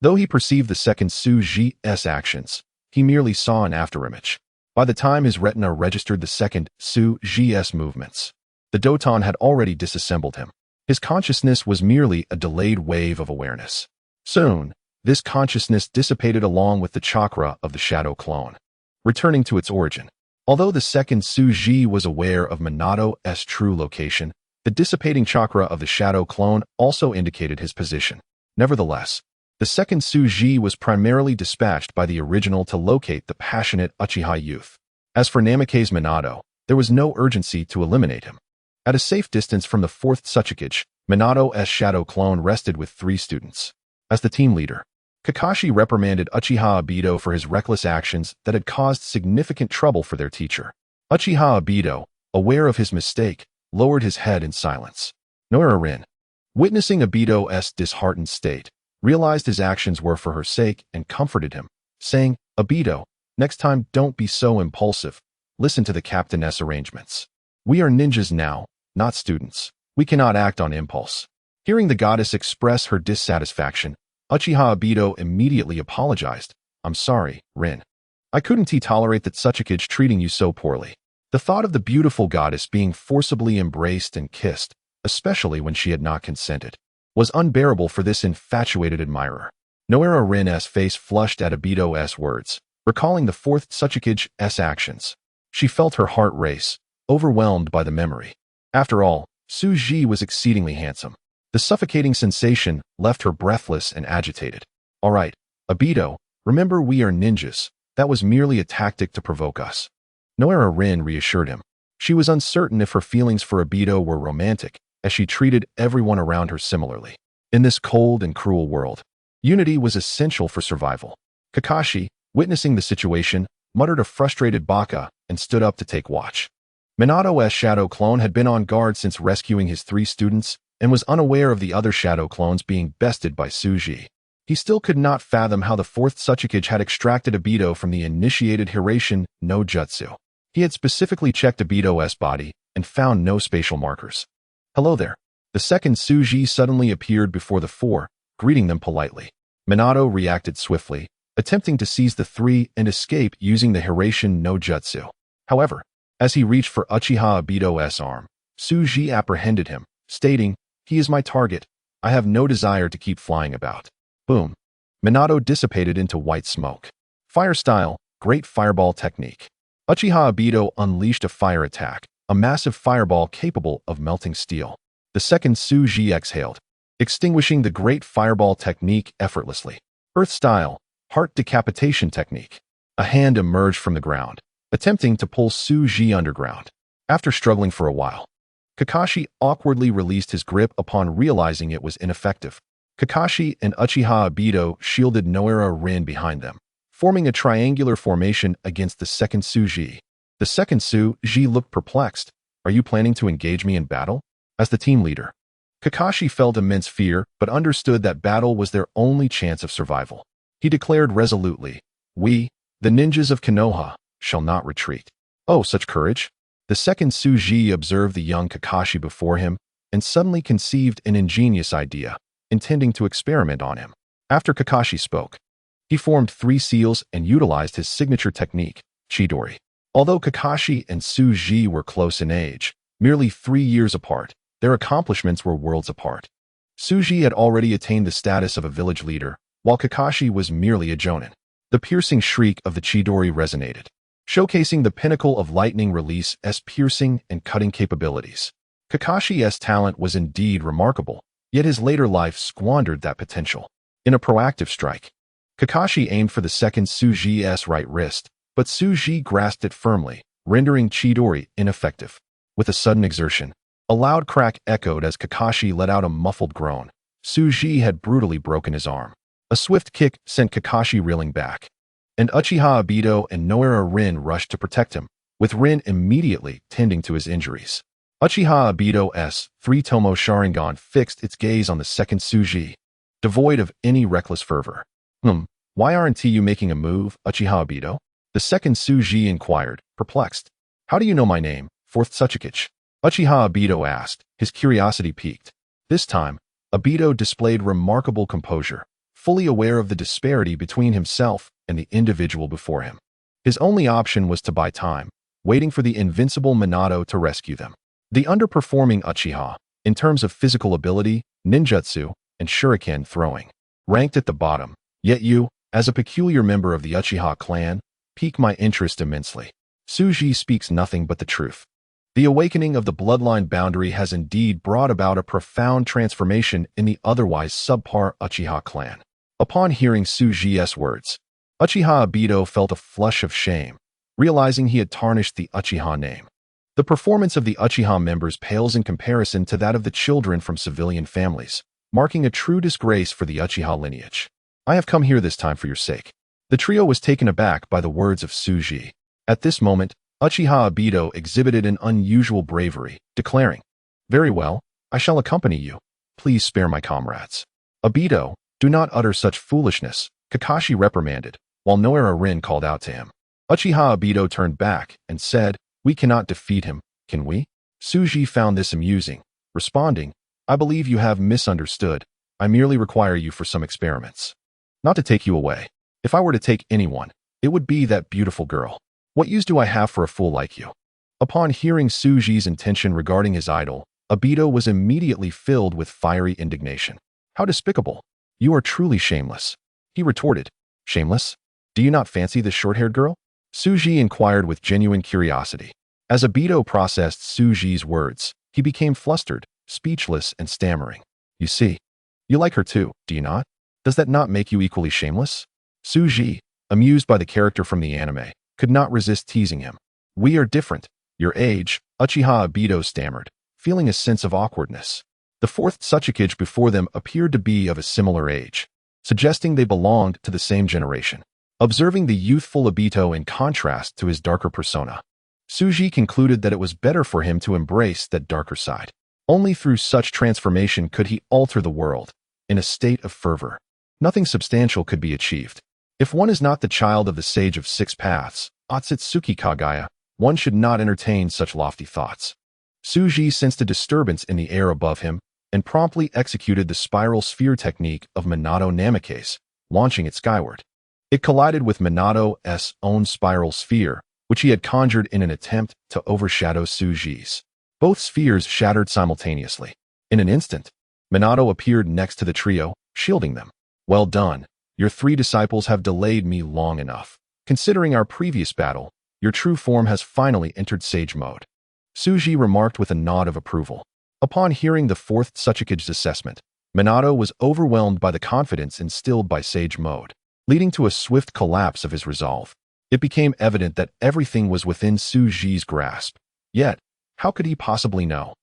Though he perceived the second Su Ji's actions, he merely saw an afterimage. By the time his retina registered the second Su Ji's movements, the Doton had already disassembled him. His consciousness was merely a delayed wave of awareness. Soon, this consciousness dissipated along with the chakra of the shadow clone, returning to its origin. Although the second Su Ji was aware of Minato's true location, the dissipating chakra of the shadow clone also indicated his position. Nevertheless, the second Su Ji was primarily dispatched by the original to locate the passionate Uchiha youth. As for Namake's Minato, there was no urgency to eliminate him. At a safe distance from the fourth Otsutsuki, Minato's shadow clone rested with 3 students. As the team leader, Kakashi reprimanded Uchiha Obito for his reckless actions that had caused significant trouble for their teacher. Uchiha Obito, aware of his mistake, lowered his head in silence. Noira Rin, witnessing Obito's disheartened state, realized his actions were for her sake and comforted him, saying, "Obito, next time don't be so impulsive. Listen to the captain's arrangements. We are ninjas now, not students. We cannot act on impulse." Hearing the goddess express her dissatisfaction, Uchiha Obito immediately apologized. "I'm sorry, Rin. I couldn't tolerate that Otsutsuki treating you so poorly." The thought of the beautiful goddess being forcibly embraced and kissed, especially when she had not consented, was unbearable for this infatuated admirer. Noira Rin's face flushed at Obito's words, recalling the fourth Otsutsuki's actions. She felt her heart race, overwhelmed by the memory. After all, Suji was exceedingly handsome. The suffocating sensation left her breathless and agitated. All right, Obito, remember we are ninjas. That was merely a tactic to provoke us. Noera Rin reassured him. She was uncertain if her feelings for Obito were romantic, as she treated everyone around her similarly. In this cold and cruel world, unity was essential for survival. Kakashi, witnessing the situation, muttered a frustrated baka and stood up to take watch. Minato's shadow clone had been on guard since rescuing his 3 students and was unaware of the other shadow clones being bested by Suji. He still could not fathom how the 4th Otsutsuki had extracted Obito from the initiated Hiraition no Jutsu. He had specifically checked Obito's body and found no spatial markers. Hello there. The 2nd Suji suddenly appeared before the 4, greeting them politely. Minato reacted swiftly, attempting to seize the 3 and escape using the Hiraition no Jutsu. However, as he reached for Uchiha Obito's arm, Suji apprehended him, stating, "He is my target. I have no desire to keep flying about." Boom. Minato dissipated into white smoke. Fire style, great fireball technique. Uchiha Obito unleashed a fire attack, a massive fireball capable of melting steel. The 2nd Suji exhaled, extinguishing the great fireball technique effortlessly. Earth style, heart decapitation technique. A hand emerged from the ground, attempting to pull Suji underground. After struggling for a while, Kakashi awkwardly released his grip upon realizing it was ineffective. Kakashi and Uchiha Obito shielded Noera Rin behind them, forming a triangular formation against the 2nd Suji. The 2nd Suji looked perplexed. "Are you planning to engage me in battle?" As the team leader, Kakashi felt immense fear but understood that battle was their only chance of survival. He declared resolutely, "We, the ninjas of Konoha, shall not retreat." Oh, such courage! The 2nd Suji observed the young Kakashi before him and suddenly conceived an ingenious idea, intending to experiment on him. After Kakashi spoke, he formed 3 seals and utilized his signature technique, Chidori. Although Kakashi and Suji were close in age, merely 3 years apart, their accomplishments were worlds apart. Suji had already attained the status of a village leader, while Kakashi was merely a jonin. The piercing shriek of the Chidori resonated, showcasing the pinnacle of lightning release's piercing and cutting capabilities. Kakashi's talent was indeed remarkable, yet his later life squandered that potential. In a proactive strike, Kakashi aimed for the 2nd Suji's right wrist, but Suji grasped it firmly, rendering Chidori ineffective. With a sudden exertion, a loud crack echoed as Kakashi let out a muffled groan. Suji had brutally broken his arm. A swift kick sent Kakashi reeling back, and Uchiha Obito and Noera Rin rushed to protect him, with Rin immediately tending to his injuries. Uchiha Obito's 3-tomo Sharingan fixed its gaze on the 2nd Suji, devoid of any reckless fervor. Why aren't you making a move, Uchiha Obito?" The 2nd Suji inquired, perplexed. "How do you know my name, 4th Otsutsuki?" Uchiha Obito asked, his curiosity piqued. This time, Obito displayed remarkable composure, fully aware of the disparity between himself and the individual before him. His only option was to buy time, waiting for the invincible Minato to rescue them. The underperforming Uchiha, in terms of physical ability, ninjutsu, and shuriken throwing, ranked at the bottom, yet you, as a peculiar member of the Uchiha clan, pique my interest immensely. Suji speaks nothing but the truth. The awakening of the bloodline boundary has indeed brought about a profound transformation in the otherwise subpar Uchiha clan. Upon hearing Suji's words, Uchiha Obito felt a flush of shame, realizing he had tarnished the Uchiha name. The performance of the Uchiha members pales in comparison to that of the children from civilian families, marking a true disgrace for the Uchiha lineage. "I have come here this time for your sake." The trio was taken aback by the words of Suji. At this moment, Uchiha Obito exhibited an unusual bravery, declaring, "Very well, I shall accompany you. Please spare my comrades." "Obito, do not utter such foolishness," Kakashi reprimanded, while Noera Rin called out to him. Uchiha Obito turned back and said, "We cannot defeat him, can we?" Suji found this amusing, responding, "I believe you have misunderstood. I merely require you for some experiments. Not to take you away. If I were to take anyone, it would be that beautiful girl. What use do I have for a fool like you?" Upon hearing Suji's intention regarding his idol, Obito was immediately filled with fiery indignation. "How despicable! You are truly shameless," he retorted. "Shameless? Do you not fancy this short-haired girl?" Suji inquired with genuine curiosity. As Obito processed Suji's words, he became flustered, speechless, and stammering. You see, you like her too, do you not? Does that not make you equally shameless? Suji, amused by the character from the anime, could not resist teasing him. We are different. Your age, Uchiha Obito stammered, feeling a sense of awkwardness. The fourth Tsuchikage before them appeared to be of a similar age, suggesting they belonged to the same generation. Observing the youthful Obito in contrast to his darker persona, Suji concluded that it was better for him to embrace that darker side. Only through such transformation could he alter the world. In a state of fervor, nothing substantial could be achieved. If one is not the child of the Sage of Six Paths, Otsutsuki Kagaya, one should not entertain such lofty thoughts. Suji sensed a disturbance in the air above him and promptly executed the spiral sphere technique of Minato Namikaze, launching it skyward. It collided with Minato's own spiral sphere, which he had conjured in an attempt to overshadow Suji's. Both spheres shattered simultaneously. In an instant, Minato appeared next to the trio, shielding them. Well done. Your three disciples have delayed me long enough. Considering our previous battle, your true form has finally entered Sage mode. Suji remarked with a nod of approval. Upon hearing the fourth Tsuchikage's assessment, Minato was overwhelmed by the confidence instilled by Sage mode, leading to a swift collapse of his resolve. It became evident that everything was within Suji's grasp. Yet, how could he possibly know?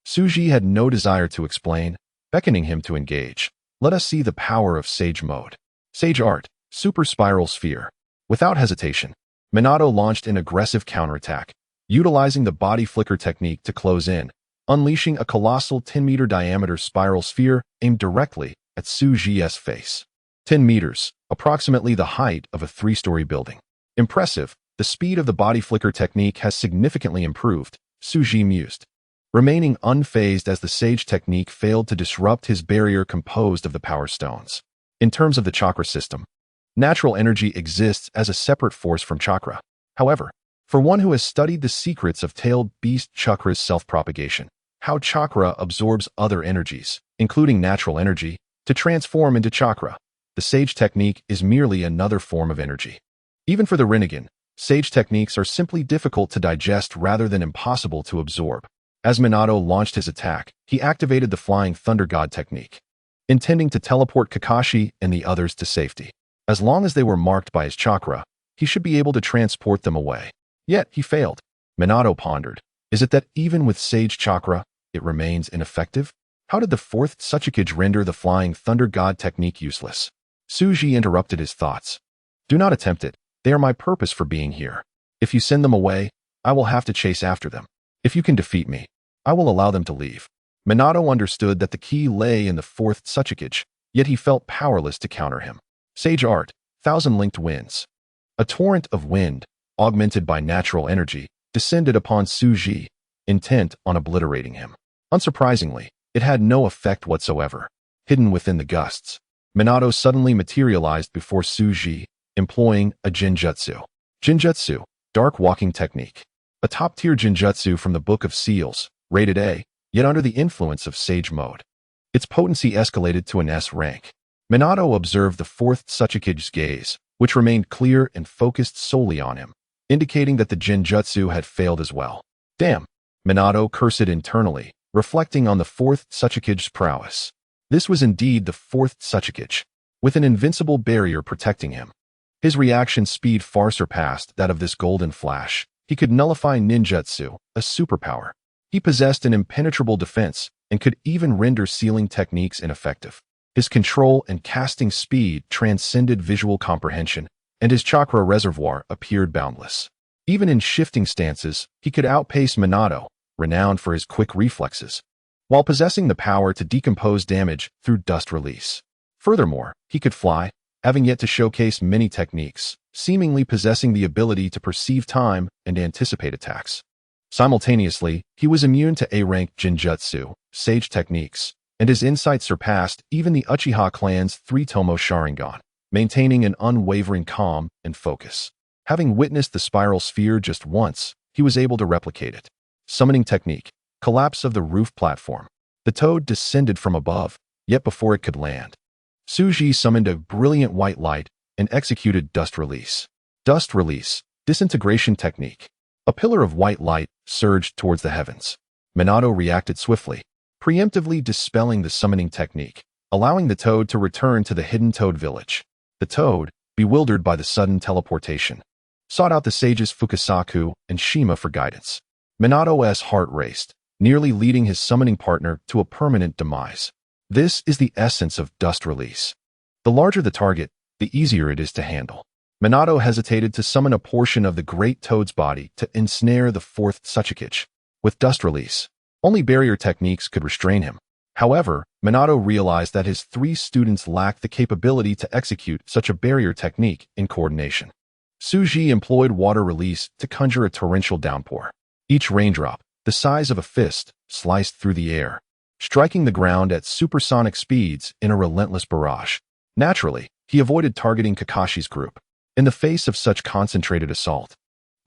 Suji had no desire to explain, beckoning him to engage. Let us see the power of Sage mode. Sage Art, Super Spiral Sphere. Without hesitation, Minato launched an aggressive counterattack, utilizing the body flicker technique to close in, unleashing a colossal 10-meter diameter spiral sphere aimed directly at Suji's face. 10 meters, approximately the height of a 3-story building. Impressive, the speed of the body flicker technique has significantly improved, Suji mused, remaining unfazed as the Sage technique failed to disrupt his barrier composed of the power stones. In terms of the chakra system, natural energy exists as a separate force from chakra. However, for one who has studied the secrets of tailed beast chakra's self-propagation, how chakra absorbs other energies, including natural energy, to transform into chakra, the Sage technique is merely another form of energy. Even for the Rinnegan, Sage techniques are simply difficult to digest rather than impossible to absorb. As Minato launched his attack, he activated the Flying Thunder God technique, intending to teleport Kakashi and the others to safety. As long as they were marked by his chakra, he should be able to transport them away. Yet he failed. Minato pondered, is it that even with Sage chakra, it remains ineffective? How did the fourth Tsuchikage render the Flying Thunder God technique useless? Suji interrupted his thoughts. Do not attempt it. They are my purpose for being here. If you send them away, I will have to chase after them. If you can defeat me, I will allow them to leave. Minato understood that the key lay in the fourth Tsuchikage, yet he felt powerless to counter him. Sage Art, Thousand-Linked Winds. A torrent of wind, augmented by natural energy, descended upon Suji, intent on obliterating him. Unsurprisingly, it had no effect whatsoever. Hidden within the gusts, Minato suddenly materialized before Suji, employing a Genjutsu. Genjutsu, Dark Walking Technique. A top-tier Genjutsu from the Book of Seals, rated A, yet under the influence of Sage mode. Its potency escalated to an S rank. Minato observed the fourth Tsuchikage's gaze, which remained clear and focused solely on him, indicating that the Genjutsu had failed as well. Damn! Minato cursed internally, reflecting on the fourth Tsuchikage's prowess. This was indeed the fourth Tsuchikage, with an invincible barrier protecting him. His reaction speed far surpassed that of this golden flash. He could nullify ninjutsu, a superpower. He possessed an impenetrable defense and could even render sealing techniques ineffective. His control and casting speed transcended visual comprehension, and his chakra reservoir appeared boundless. Even in shifting stances, he could outpace Minato, renowned for his quick reflexes, while possessing the power to decompose damage through dust release. Furthermore, he could fly, having yet to showcase many techniques, seemingly possessing the ability to perceive time and anticipate attacks. Simultaneously, he was immune to A-rank Genjutsu, Sage techniques, and his insight surpassed even the Uchiha clan's 3-tomo Sharingan, maintaining an unwavering calm and focus. Having witnessed the spiral sphere just once, he was able to replicate it. Summoning technique, collapse of the roof platform. The toad descended from above, yet before it could land, Suji summoned a brilliant white light and executed dust release. Dust release, disintegration technique. A pillar of white light surged towards the heavens. Minato reacted swiftly, preemptively dispelling the summoning technique, allowing the toad to return to the hidden toad village. The toad, bewildered by the sudden teleportation, sought out the sages Fukasaku and Shima for guidance. Minato's heart raced, nearly leading his summoning partner to a permanent demise. This is the essence of dust release. The larger the target, the easier it is to handle. Minato hesitated to summon a portion of the great toad's body to ensnare the fourth Tsuchikage. With dust release, only barrier techniques could restrain him. However, Minato realized that his 3 students lacked the capability to execute such a barrier technique in coordination. Suji employed water release to conjure a torrential downpour. Each raindrop, the size of a fist, sliced through the air, striking the ground at supersonic speeds in a relentless barrage. Naturally, he avoided targeting Kakashi's group. In the face of such concentrated assault,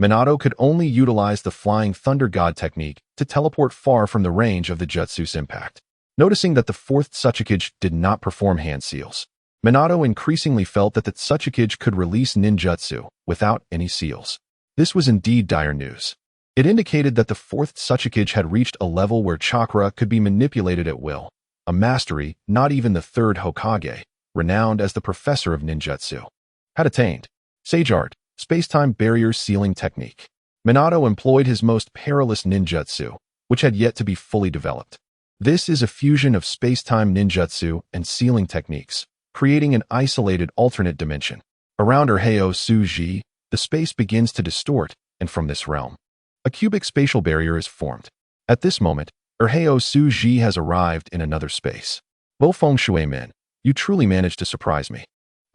Minato could only utilize the Flying Thunder God technique to teleport far from the range of the jutsu's impact. Noticing that the fourth Tsuchikage did not perform hand seals, Minato increasingly felt that the Tsuchikage could release ninjutsu without any seals. This was indeed dire news. It indicated that the fourth Tsuchikage had reached a level where chakra could be manipulated at will, a mastery not even the third Hokage, renowned as the professor of ninjutsu, had attained. Sage art, space-time barrier sealing technique. Minato employed his most perilous ninjutsu, which had yet to be fully developed. This is a fusion of space-time ninjutsu and sealing techniques, creating an isolated alternate dimension. Around Urheo Suji, the space begins to distort, and from this realm, a cubic spatial barrier is formed. At this moment, Urheo Suji has arrived in another space. Bo Feng Shui Min, you truly managed to surprise me.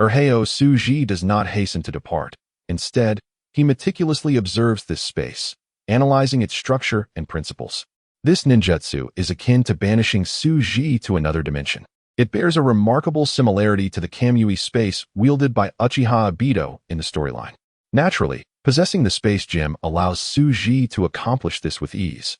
Urheo Suji does not hasten to depart. Instead, he meticulously observes this space, analyzing its structure and principles. This ninjutsu is akin to banishing Suji to another dimension. It bears a remarkable similarity to the Kamui space wielded by Uchiha Obito in the storyline. Naturally, possessing the space gem allows Suji to accomplish this with ease.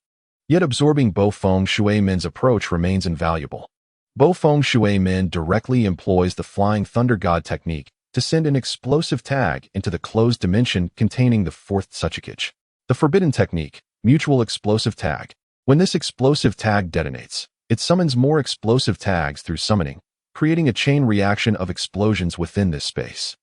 Yet absorbing Bo Feng Shui Min's approach remains invaluable. Bo Feng Shui Min directly employs the Flying Thunder God technique to send an explosive tag into the closed dimension containing the fourth Tsuchikage. The forbidden technique, mutual explosive tag. When this explosive tag detonates, it summons more explosive tags through summoning, creating a chain reaction of explosions within this space.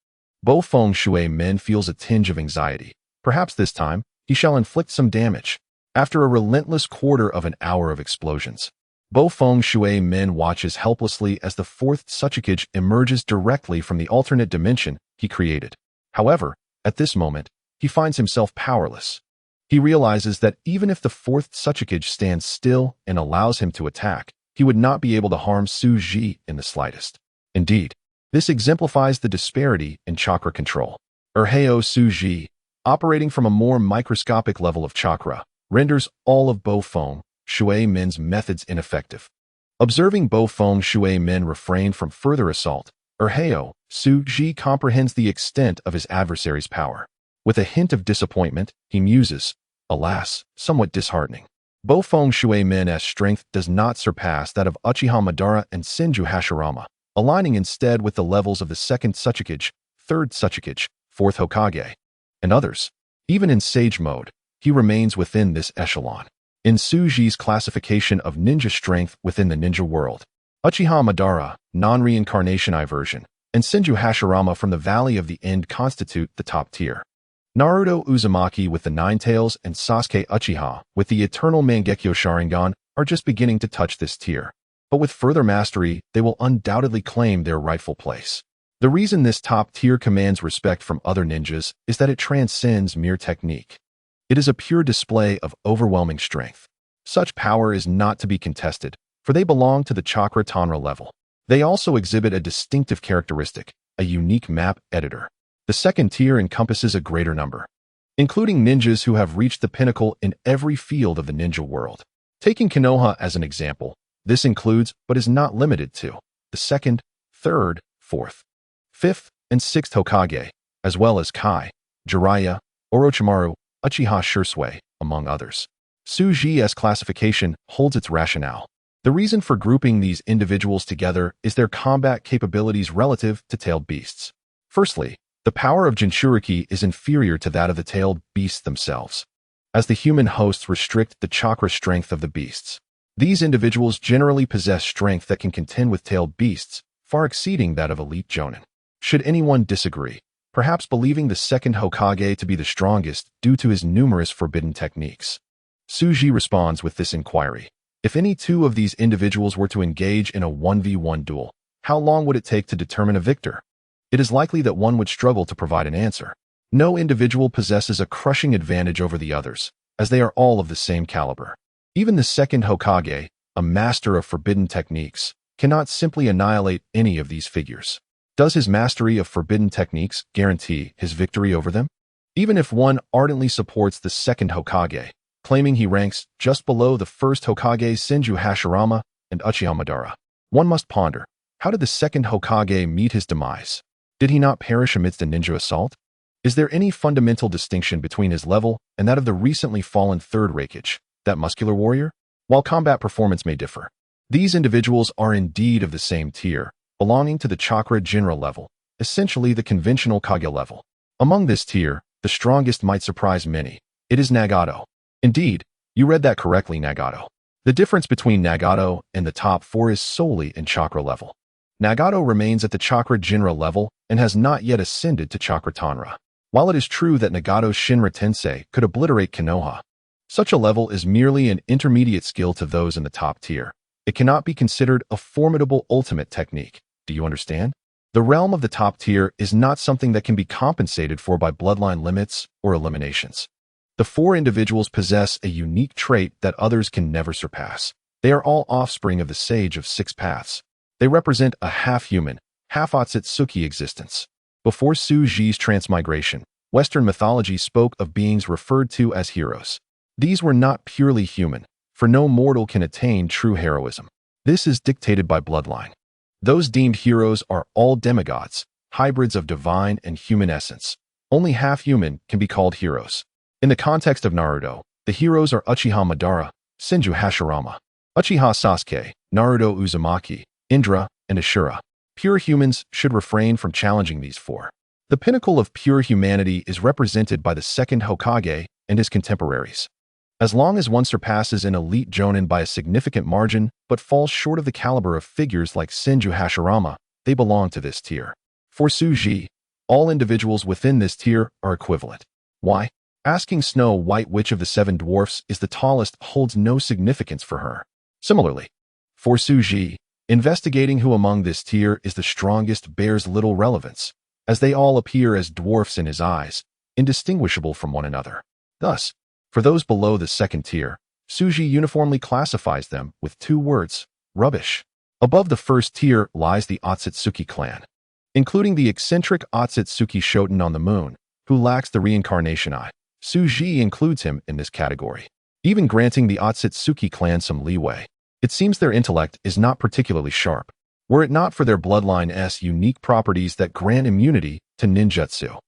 Bo Feng Shui Min feels a tinge of anxiety. Perhaps this time, he shall inflict some damage. After a relentless quarter of an hour of explosions, Bo Feng Shui Min watches helplessly as the fourth Tsuchikage emerges directly from the alternate dimension he created. However, at this moment, he finds himself powerless. He realizes that even if the fourth Tsuchikage stands still and allows him to attack, he would not be able to harm Suji in the slightest. Indeed, this exemplifies the disparity in chakra control. Urheo Suji, operating from a more microscopic level of chakra, renders all of Bo Feng Shui Min's methods ineffective. Observing Bo Feng Shui Min refrain from further assault, Urheo Suji comprehends the extent of his adversary's power. With a hint of disappointment, he muses, alas, somewhat disheartening. Bo Feng Shui Min's strength does not surpass that of Uchiha Madara and Senju Hashirama, aligning instead with the levels of the second Tsuchikage, third Tsuchikage, fourth Hokage, and others. Even in sage mode, he remains within this echelon. In Suji's classification of ninja strength within the ninja world, Uchiha Madara, non-reincarnation version, and Senju Hashirama from the Valley of the End constitute the top tier. Naruto Uzumaki with the Nine Tails and Sasuke Uchiha with the Eternal Mangekyo Sharingan are just beginning to touch this tier. But with further mastery, they will undoubtedly claim their rightful place. The reason this top tier commands respect from other ninjas is that it transcends mere technique. It is a pure display of overwhelming strength. Such power is not to be contested, for they belong to the chakra tanra level. They also exhibit a distinctive characteristic, a unique map editor. The second tier encompasses a greater number, including ninjas who have reached the pinnacle in every field of the ninja world. Taking Konoha as an example, this includes, but is not limited to, the second, third, fourth, fifth, and sixth Hokage, as well as Kai, Jiraiya, Orochimaru, Uchiha Shisui, among others. Suji's classification holds its rationale. The reason for grouping these individuals together is their combat capabilities relative to tailed beasts. Firstly, the power of Jinchuriki is inferior to that of the tailed beasts themselves. as the human hosts restrict the chakra strength of the beasts. These individuals generally possess strength that can contend with tailed beasts, far exceeding that of elite Jonin. Should anyone disagree, perhaps believing the second Hokage to be the strongest due to his numerous forbidden techniques, Tsuji responds with this inquiry. If any two of these individuals were to engage in a 1v1 duel, how long would it take to determine a victor? It is likely that one would struggle to provide an answer. No individual possesses a crushing advantage over the others, as they are all of the same caliber. Even the second Hokage, a master of forbidden techniques, cannot simply annihilate any of these figures. Does his mastery of forbidden techniques guarantee his victory over them? Even if one ardently supports the second Hokage, claiming he ranks just below the first Hokage Senju Hashirama and Uchiha Madara, one must ponder, how did the second Hokage meet his demise? Did he not perish amidst a ninja assault? Is there any fundamental distinction between his level and that of the recently fallen third Raikage, that muscular warrior? While combat performance may differ, these individuals are indeed of the same tier, belonging to the chakra general level, essentially the conventional Kage level. Among this tier, the strongest might surprise many. It is Nagato. Indeed, you read that correctly, Nagato. The difference between Nagato and the top four is solely in chakra level. Nagato remains at the chakra Jinra level and has not yet ascended to chakra Tanra. While it is true that Nagato's Shinra Tensei could obliterate Konoha, such a level is merely an intermediate skill to those in the top tier. It cannot be considered a formidable ultimate technique. Do you understand? The realm of the top tier is not something that can be compensated for by bloodline limits or eliminations. The four individuals possess a unique trait that others can never surpass. They are all offspring of the Sage of Six Paths. They represent a half-human, half-Otsutsuki existence. Before Tsuji's transmigration, Western mythology spoke of beings referred to as heroes. These were not purely human, for no mortal can attain true heroism. This is dictated by bloodline. Those deemed heroes are all demigods, hybrids of divine and human essence. Only half-human can be called heroes. In the context of Naruto, the heroes are Uchiha Madara, Senju Hashirama, Uchiha Sasuke, Naruto Uzumaki, Indra, and Ashura. Pure humans should refrain from challenging these four. The pinnacle of pure humanity is represented by the second Hokage and his contemporaries. As long as one surpasses an elite Jonin by a significant margin but falls short of the caliber of figures like Senju Hashirama, they belong to this tier. For Tsuji, all individuals within this tier are equivalent. Why? Asking Snow White which of the seven dwarfs is the tallest holds no significance for her. Similarly, for Tsuji, investigating who among this tier is the strongest bears little relevance, as they all appear as dwarfs in his eyes, indistinguishable from one another. Thus, for those below the second tier, Tsuji uniformly classifies them with two words: rubbish. Above the first tier lies the Otsutsuki clan, including the eccentric Otsutsuki Shoten on the moon, who lacks the reincarnation eye. Tsuji includes him in this category, even granting the Otsutsuki clan some leeway. It seems their intellect is not particularly sharp, were it not for their bloodline's unique properties that grant immunity to ninjutsu.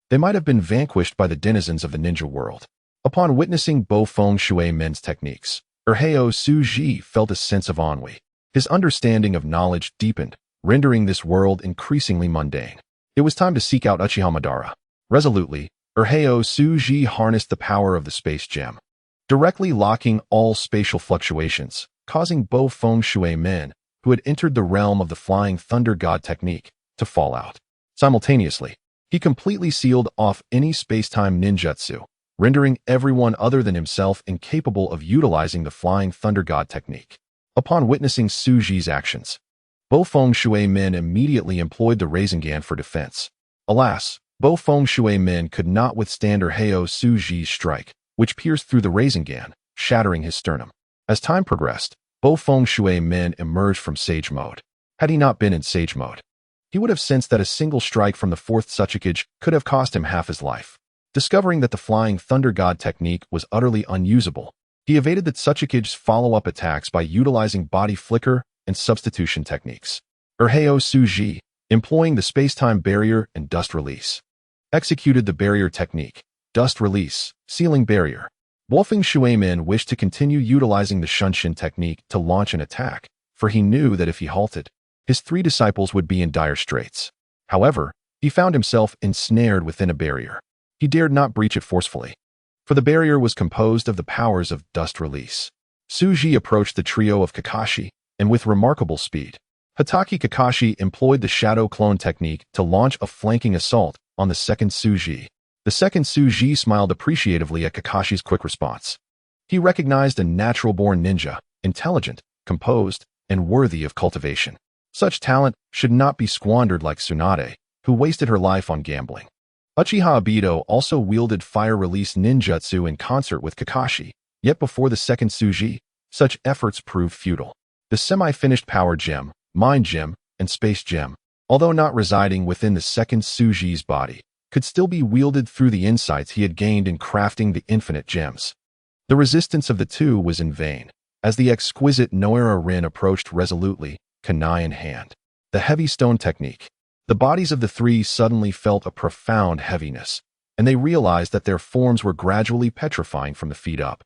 They might have been vanquished by the denizens of the ninja world. Upon witnessing Bo Feng Shui Men's techniques, Urheo Tsuji felt a sense of ennui. His understanding of knowledge deepened, rendering this world increasingly mundane. It was time to seek out Uchiha Madara. Resolutely, Urheo Tsuji harnessed the power of the space gem, directly locking all spatial fluctuations, causing Bo Feng Shui Men, who had entered the realm of the Flying Thunder God technique, to fall out. Simultaneously, he completely sealed off any space-time ninjutsu, rendering everyone other than himself incapable of utilizing the Flying Thunder God technique. Upon witnessing Tsuji's actions, Bo Feng Shui Men immediately employed the Rasengan for defense. Alas, Bo Feng Shui Men could not withstand Urheo Tsuji's strike, which pierced through the Rasengan, shattering his sternum. As time progressed, Bo Feng Shui Men emerged from Sage Mode. Had he not been in Sage Mode, he would have sensed that a single strike from the fourth Tsuchikage could have cost him half his life. Discovering that the Flying Thunder God technique was utterly unusable, he evaded the Tsuchikage's follow-up attacks by utilizing body flicker and substitution techniques. Urheo Tsuji, employing the space-time barrier and dust release, executed the barrier technique, dust release, sealing barrier. Bo Feng Shui Men wished to continue utilizing the Shunshin technique to launch an attack, for he knew that if he halted, his three disciples would be in dire straits. However, he found himself ensnared within a barrier. He dared not breach it forcefully, for the barrier was composed of the powers of dust release. Tsuji approached the trio of Kakashi, and with remarkable speed. Hatake Kakashi employed the shadow clone technique to launch a flanking assault on the second Tsuji. The second Tsuji smiled appreciatively at Kakashi's quick response. He recognized a natural-born ninja, intelligent, composed, and worthy of cultivation. Such talent should not be squandered like Tsunade, who wasted her life on gambling. Uchiha Obito also wielded fire-release ninjutsu in concert with Kakashi, yet before the second Tsuji, such efforts proved futile. The semi-finished power gem, mind gem, and space gem, although not residing within the second Tsuji's body, could still be wielded through the insights he had gained in crafting the infinite gems. The resistance of the two was in vain, as the exquisite Noera Rin approached resolutely, kunai in hand. The heavy stone technique. The bodies of the three suddenly felt a profound heaviness, and they realized that their forms were gradually petrifying from the feet up.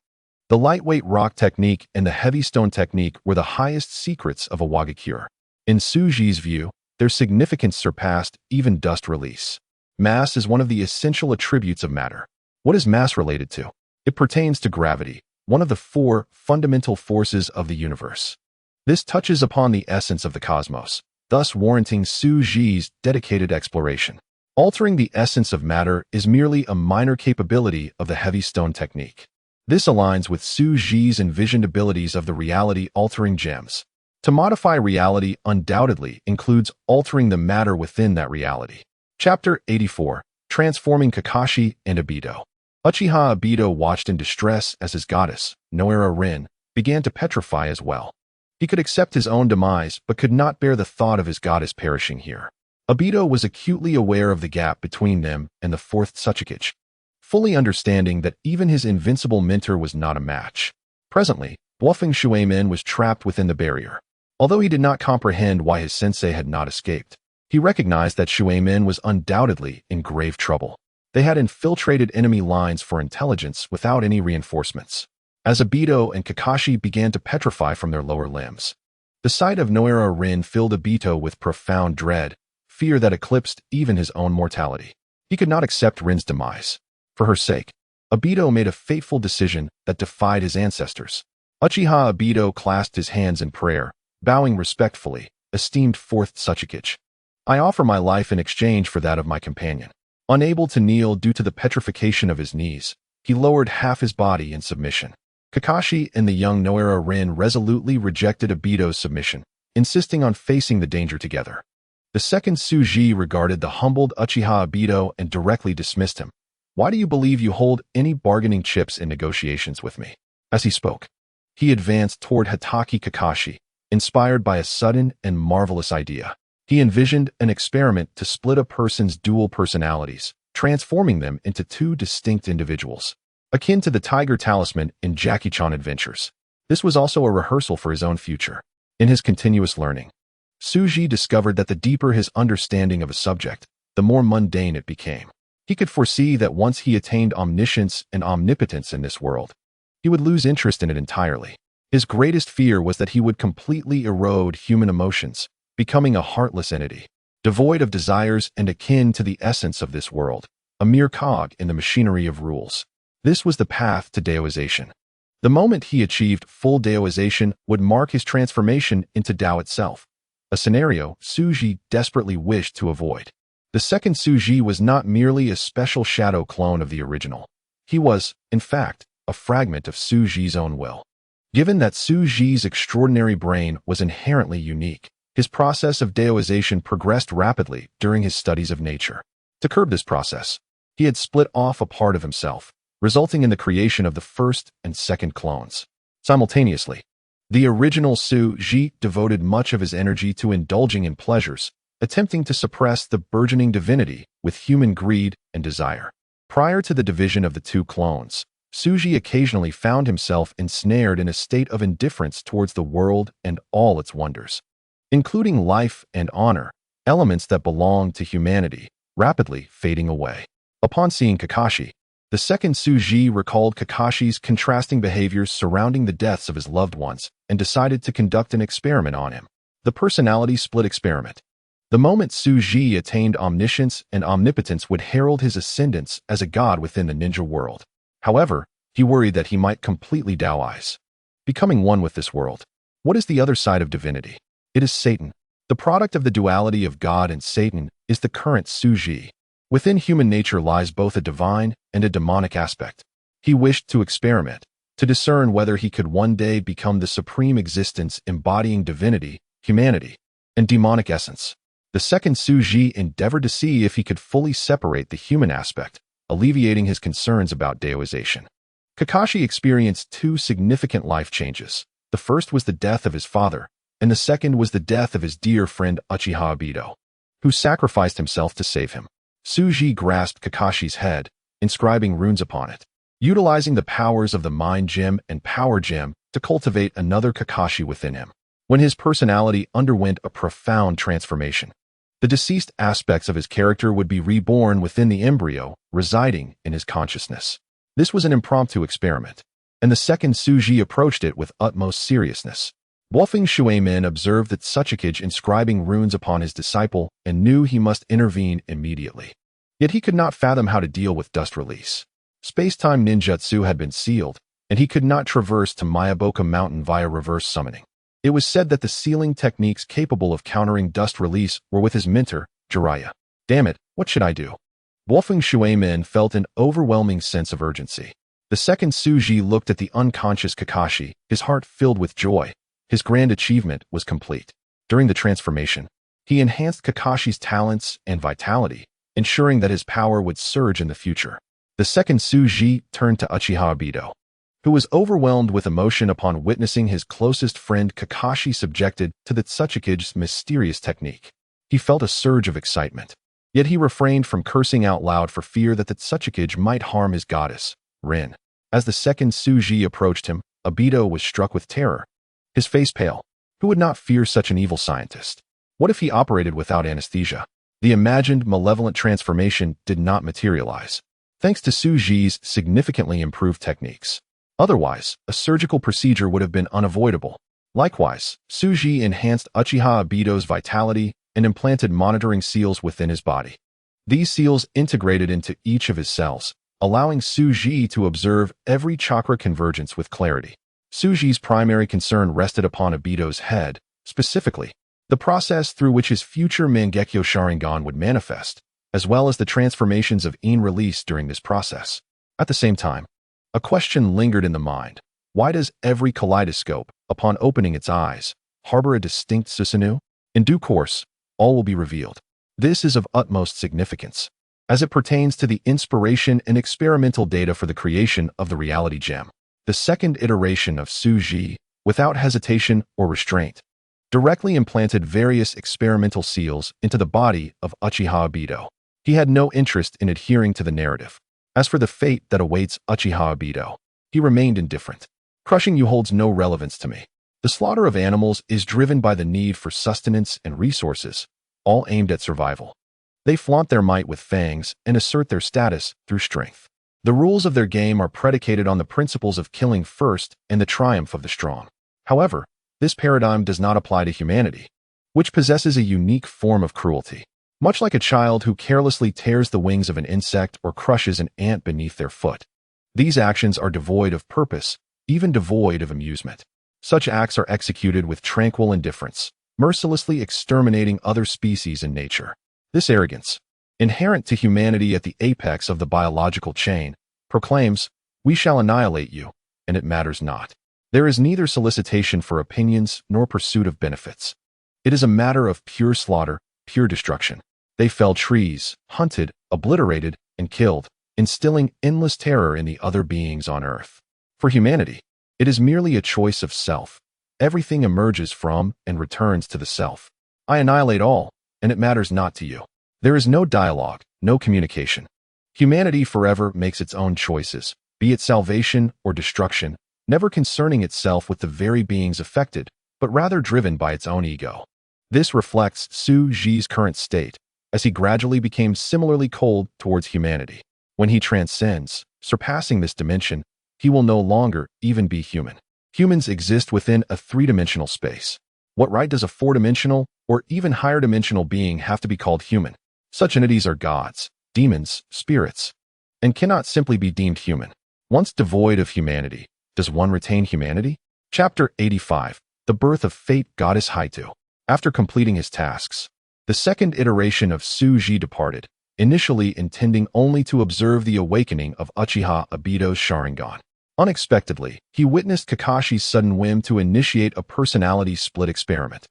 The lightweight rock technique and the heavy stone technique were the highest secrets of awakens. In Tsuji's view, their significance surpassed even dust release. Mass is one of the essential attributes of matter. What is mass related to? It pertains to gravity, one of the four fundamental forces of the universe. This touches upon the essence of the cosmos, thus warranting Tsuji's dedicated exploration. Altering the essence of matter is merely a minor capability of the heavy stone technique. This aligns with Tsuji's envisioned abilities of the reality-altering gems. To modify reality undoubtedly includes altering the matter within that reality. Chapter 84. Transforming Kakashi and Obito. Uchiha Obito watched in distress as his goddess, Noera Rin, began to petrify as well. He could accept his own demise, but could not bear the thought of his goddess perishing here. Obito was acutely aware of the gap between them and the fourth Otsutsuki, fully understanding that even his invincible mentor was not a match. Presently, bluffing Shuemin was trapped within the barrier. Although he did not comprehend why his sensei had not escaped, he recognized that Shuemin was undoubtedly in grave trouble. They had infiltrated enemy lines for intelligence without any reinforcements. As Obito and Kakashi began to petrify from their lower limbs, the sight of Noera Rin filled Obito with profound dread, fear that eclipsed even his own mortality. He could not accept Rin's demise. For her sake, Obito made a fateful decision that defied his ancestors. Uchiha Obito clasped his hands in prayer, bowing respectfully, esteemed fourth Otsutsuki. I offer my life in exchange for that of my companion. Unable to kneel due to the petrification of his knees, he lowered half his body in submission. Kakashi and the young Noera Rin resolutely rejected Obito's submission, insisting on facing the danger together. The second Tsuji regarded the humbled Uchiha Obito and directly dismissed him. Why do you believe you hold any bargaining chips in negotiations with me? As he spoke, he advanced toward Hatake Kakashi, inspired by a sudden and marvelous idea. He envisioned an experiment to split a person's dual personalities, transforming them into two distinct individuals, akin to the Tiger Talisman in Jackie Chan Adventures. This was also a rehearsal for his own future. In his continuous learning, Tsuji discovered that the deeper his understanding of a subject, the more mundane it became. He could foresee that once he attained omniscience and omnipotence in this world, he would lose interest in it entirely. His greatest fear was that he would completely erode human emotions, becoming a heartless entity, devoid of desires and akin to the essence of this world, a mere cog in the machinery of rules. This was the path to Daoization. The moment he achieved full Daoization would mark his transformation into Dao itself, a scenario Tsuji desperately wished to avoid. The second Tsuji was not merely a special shadow clone of the original. He was, in fact, a fragment of Tsuji's own will. Given that Tsuji's extraordinary brain was inherently unique, his process of Daoization progressed rapidly during his studies of nature. To curb this process, he had split off a part of himself, resulting in the creation of the first and second clones. Simultaneously, the original Tsuji devoted much of his energy to indulging in pleasures, attempting to suppress the burgeoning divinity with human greed and desire. Prior to the division of the two clones, Tsuji occasionally found himself ensnared in a state of indifference towards the world and all its wonders, including life and honor, elements that belong to humanity, rapidly fading away. Upon seeing Kakashi, the second Tsuji recalled Kakashi's contrasting behaviors surrounding the deaths of his loved ones and decided to conduct an experiment on him. The personality split experiment. The moment Tsuji attained omniscience and omnipotence would herald his ascendance as a god within the ninja world. However, he worried that he might completely Daoize, becoming one with this world. What is the other side of divinity? It is Satan. The product of the duality of God and Satan is the current Su Ji. Within human nature lies both a divine and a demonic aspect. He wished to experiment, to discern whether he could one day become the supreme existence embodying divinity, humanity, and demonic essence. The second Su Ji endeavored to see if he could fully separate the human aspect, alleviating his concerns about Daoization. Kakashi experienced two significant life changes. The first was the death of his father, and the second was the death of his dear friend Uchiha Obito, who sacrificed himself to save him. Su Ji grasped Kakashi's head, inscribing runes upon it, utilizing the powers of the Mind Gem and Power Gem to cultivate another Kakashi within him. When his personality underwent a profound transformation, the deceased aspects of his character would be reborn within the embryo, residing in his consciousness. This was an impromptu experiment, and the second Su Ji approached it with utmost seriousness. Wolfing Shuemin observed that Otsutsuki inscribing runes upon his disciple and knew he must intervene immediately. Yet he could not fathom how to deal with dust release. Space-time ninjutsu had been sealed, and he could not traverse to Mayaboka Mountain via reverse summoning. It was said that the sealing techniques capable of countering dust release were with his mentor, Jiraiya. Damn it, what should I do? Wolfing Shuemin felt an overwhelming sense of urgency. The second Su Ji looked at the unconscious Kakashi, his heart filled with joy. His grand achievement was complete. During the transformation, he enhanced Kakashi's talents and vitality, ensuring that his power would surge in the future. The second Su Ji turned to Uchiha Obito, who was overwhelmed with emotion upon witnessing his closest friend Kakashi subjected to the Otsutsuki's mysterious technique. He felt a surge of excitement, yet he refrained from cursing out loud for fear that the Otsutsuki might harm his goddess, Rin. As the second Su Ji approached him, Obito was struck with terror, his face pale. Who would not fear such an evil scientist? What if he operated without anesthesia? The imagined malevolent transformation did not materialize, thanks to Su Ji's significantly improved techniques. Otherwise, a surgical procedure would have been unavoidable. Likewise, Su Ji enhanced Uchiha Obito's vitality and implanted monitoring seals within his body. These seals integrated into each of his cells, allowing Su Ji to observe every chakra convergence with clarity. Su Ji's primary concern rested upon Obito's head, specifically, the process through which his future Mangekyo Sharingan would manifest, as well as the transformations of In released during this process. At the same time, a question lingered in the mind. Why does every kaleidoscope, upon opening its eyes, harbor a distinct Susanoo? In due course, all will be revealed. This is of utmost significance, as it pertains to the inspiration and experimental data for the creation of the reality gem. The second iteration of Su Ji, without hesitation or restraint, directly implanted various experimental seals into the body of Uchiha Obito. He had no interest in adhering to the narrative. As for the fate that awaits Uchiha Obito, he remained indifferent. Crushing you holds no relevance to me. The slaughter of animals is driven by the need for sustenance and resources, all aimed at survival. They flaunt their might with fangs and assert their status through strength. The rules of their game are predicated on the principles of killing first and the triumph of the strong. However, this paradigm does not apply to humanity, which possesses a unique form of cruelty. Much like a child who carelessly tears the wings of an insect or crushes an ant beneath their foot. These actions are devoid of purpose, even devoid of amusement. Such acts are executed with tranquil indifference, mercilessly exterminating other species in nature. This arrogance, inherent to humanity at the apex of the biological chain, proclaims, "We shall annihilate you, and it matters not." There is neither solicitation for opinions nor pursuit of benefits. It is a matter of pure slaughter, pure destruction. They fell trees, hunted, obliterated, and killed, instilling endless terror in the other beings on Earth. For humanity, it is merely a choice of self. Everything emerges from and returns to the self. I annihilate all, and it matters not to you. There is no dialogue, no communication. Humanity forever makes its own choices, be it salvation or destruction, never concerning itself with the very beings affected, but rather driven by its own ego. This reflects Su Ji's current state, as he gradually became similarly cold towards humanity. When he transcends, surpassing this dimension, he will no longer even be human. Humans exist within a three-dimensional space. What right does a four-dimensional or even higher-dimensional being have to be called human? Such entities are gods, demons, spirits, and cannot simply be deemed human. Once devoid of humanity, does one retain humanity? Chapter 85. The Birth of Fate Goddess Haitu. After completing his tasks, the second iteration of Suji departed, initially intending only to observe the awakening of Uchiha Obito's Sharingan. Unexpectedly, he witnessed Kakashi's sudden whim to initiate a personality split experiment.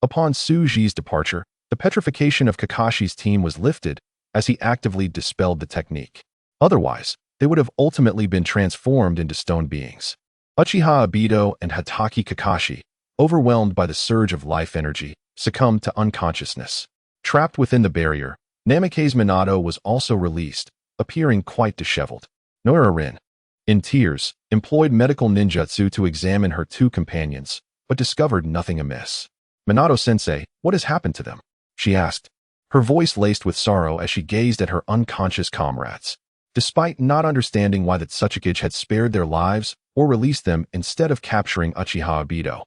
Upon Suji's departure, the petrification of Kakashi's team was lifted as he actively dispelled the technique. Otherwise, they would have ultimately been transformed into stone beings. Uchiha Obito and Hatake Kakashi, overwhelmed by the surge of life energy, succumbed to unconsciousness. Trapped within the barrier, Namikaze Minato was also released, appearing quite disheveled. Noira Rin, in tears, employed medical ninjutsu to examine her two companions, but discovered nothing amiss. Minato-sensei, what has happened to them? She asked, her voice laced with sorrow as she gazed at her unconscious comrades. Despite not understanding why the Otsutsuki had spared their lives or released them instead of capturing Uchiha Obito,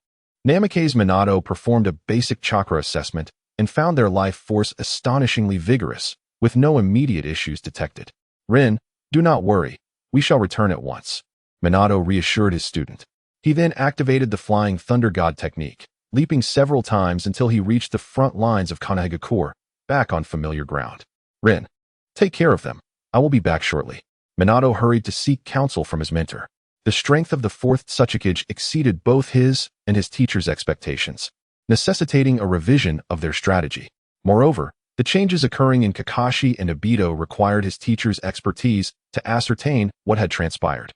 Namikaze Minato performed a basic chakra assessment and found their life force astonishingly vigorous, with no immediate issues detected. Rin, do not worry, we shall return at once, Minato reassured his student. He then activated the Flying Thunder God technique, leaping several times until he reached the front lines of Konohagakure, back on familiar ground. Rin, take care of them. I will be back shortly. Minato hurried to seek counsel from his mentor. The strength of the fourth Otsutsuki exceeded both his and his teacher's expectations, necessitating a revision of their strategy. Moreover, the changes occurring in Kakashi and Obito required his teacher's expertise to ascertain what had transpired.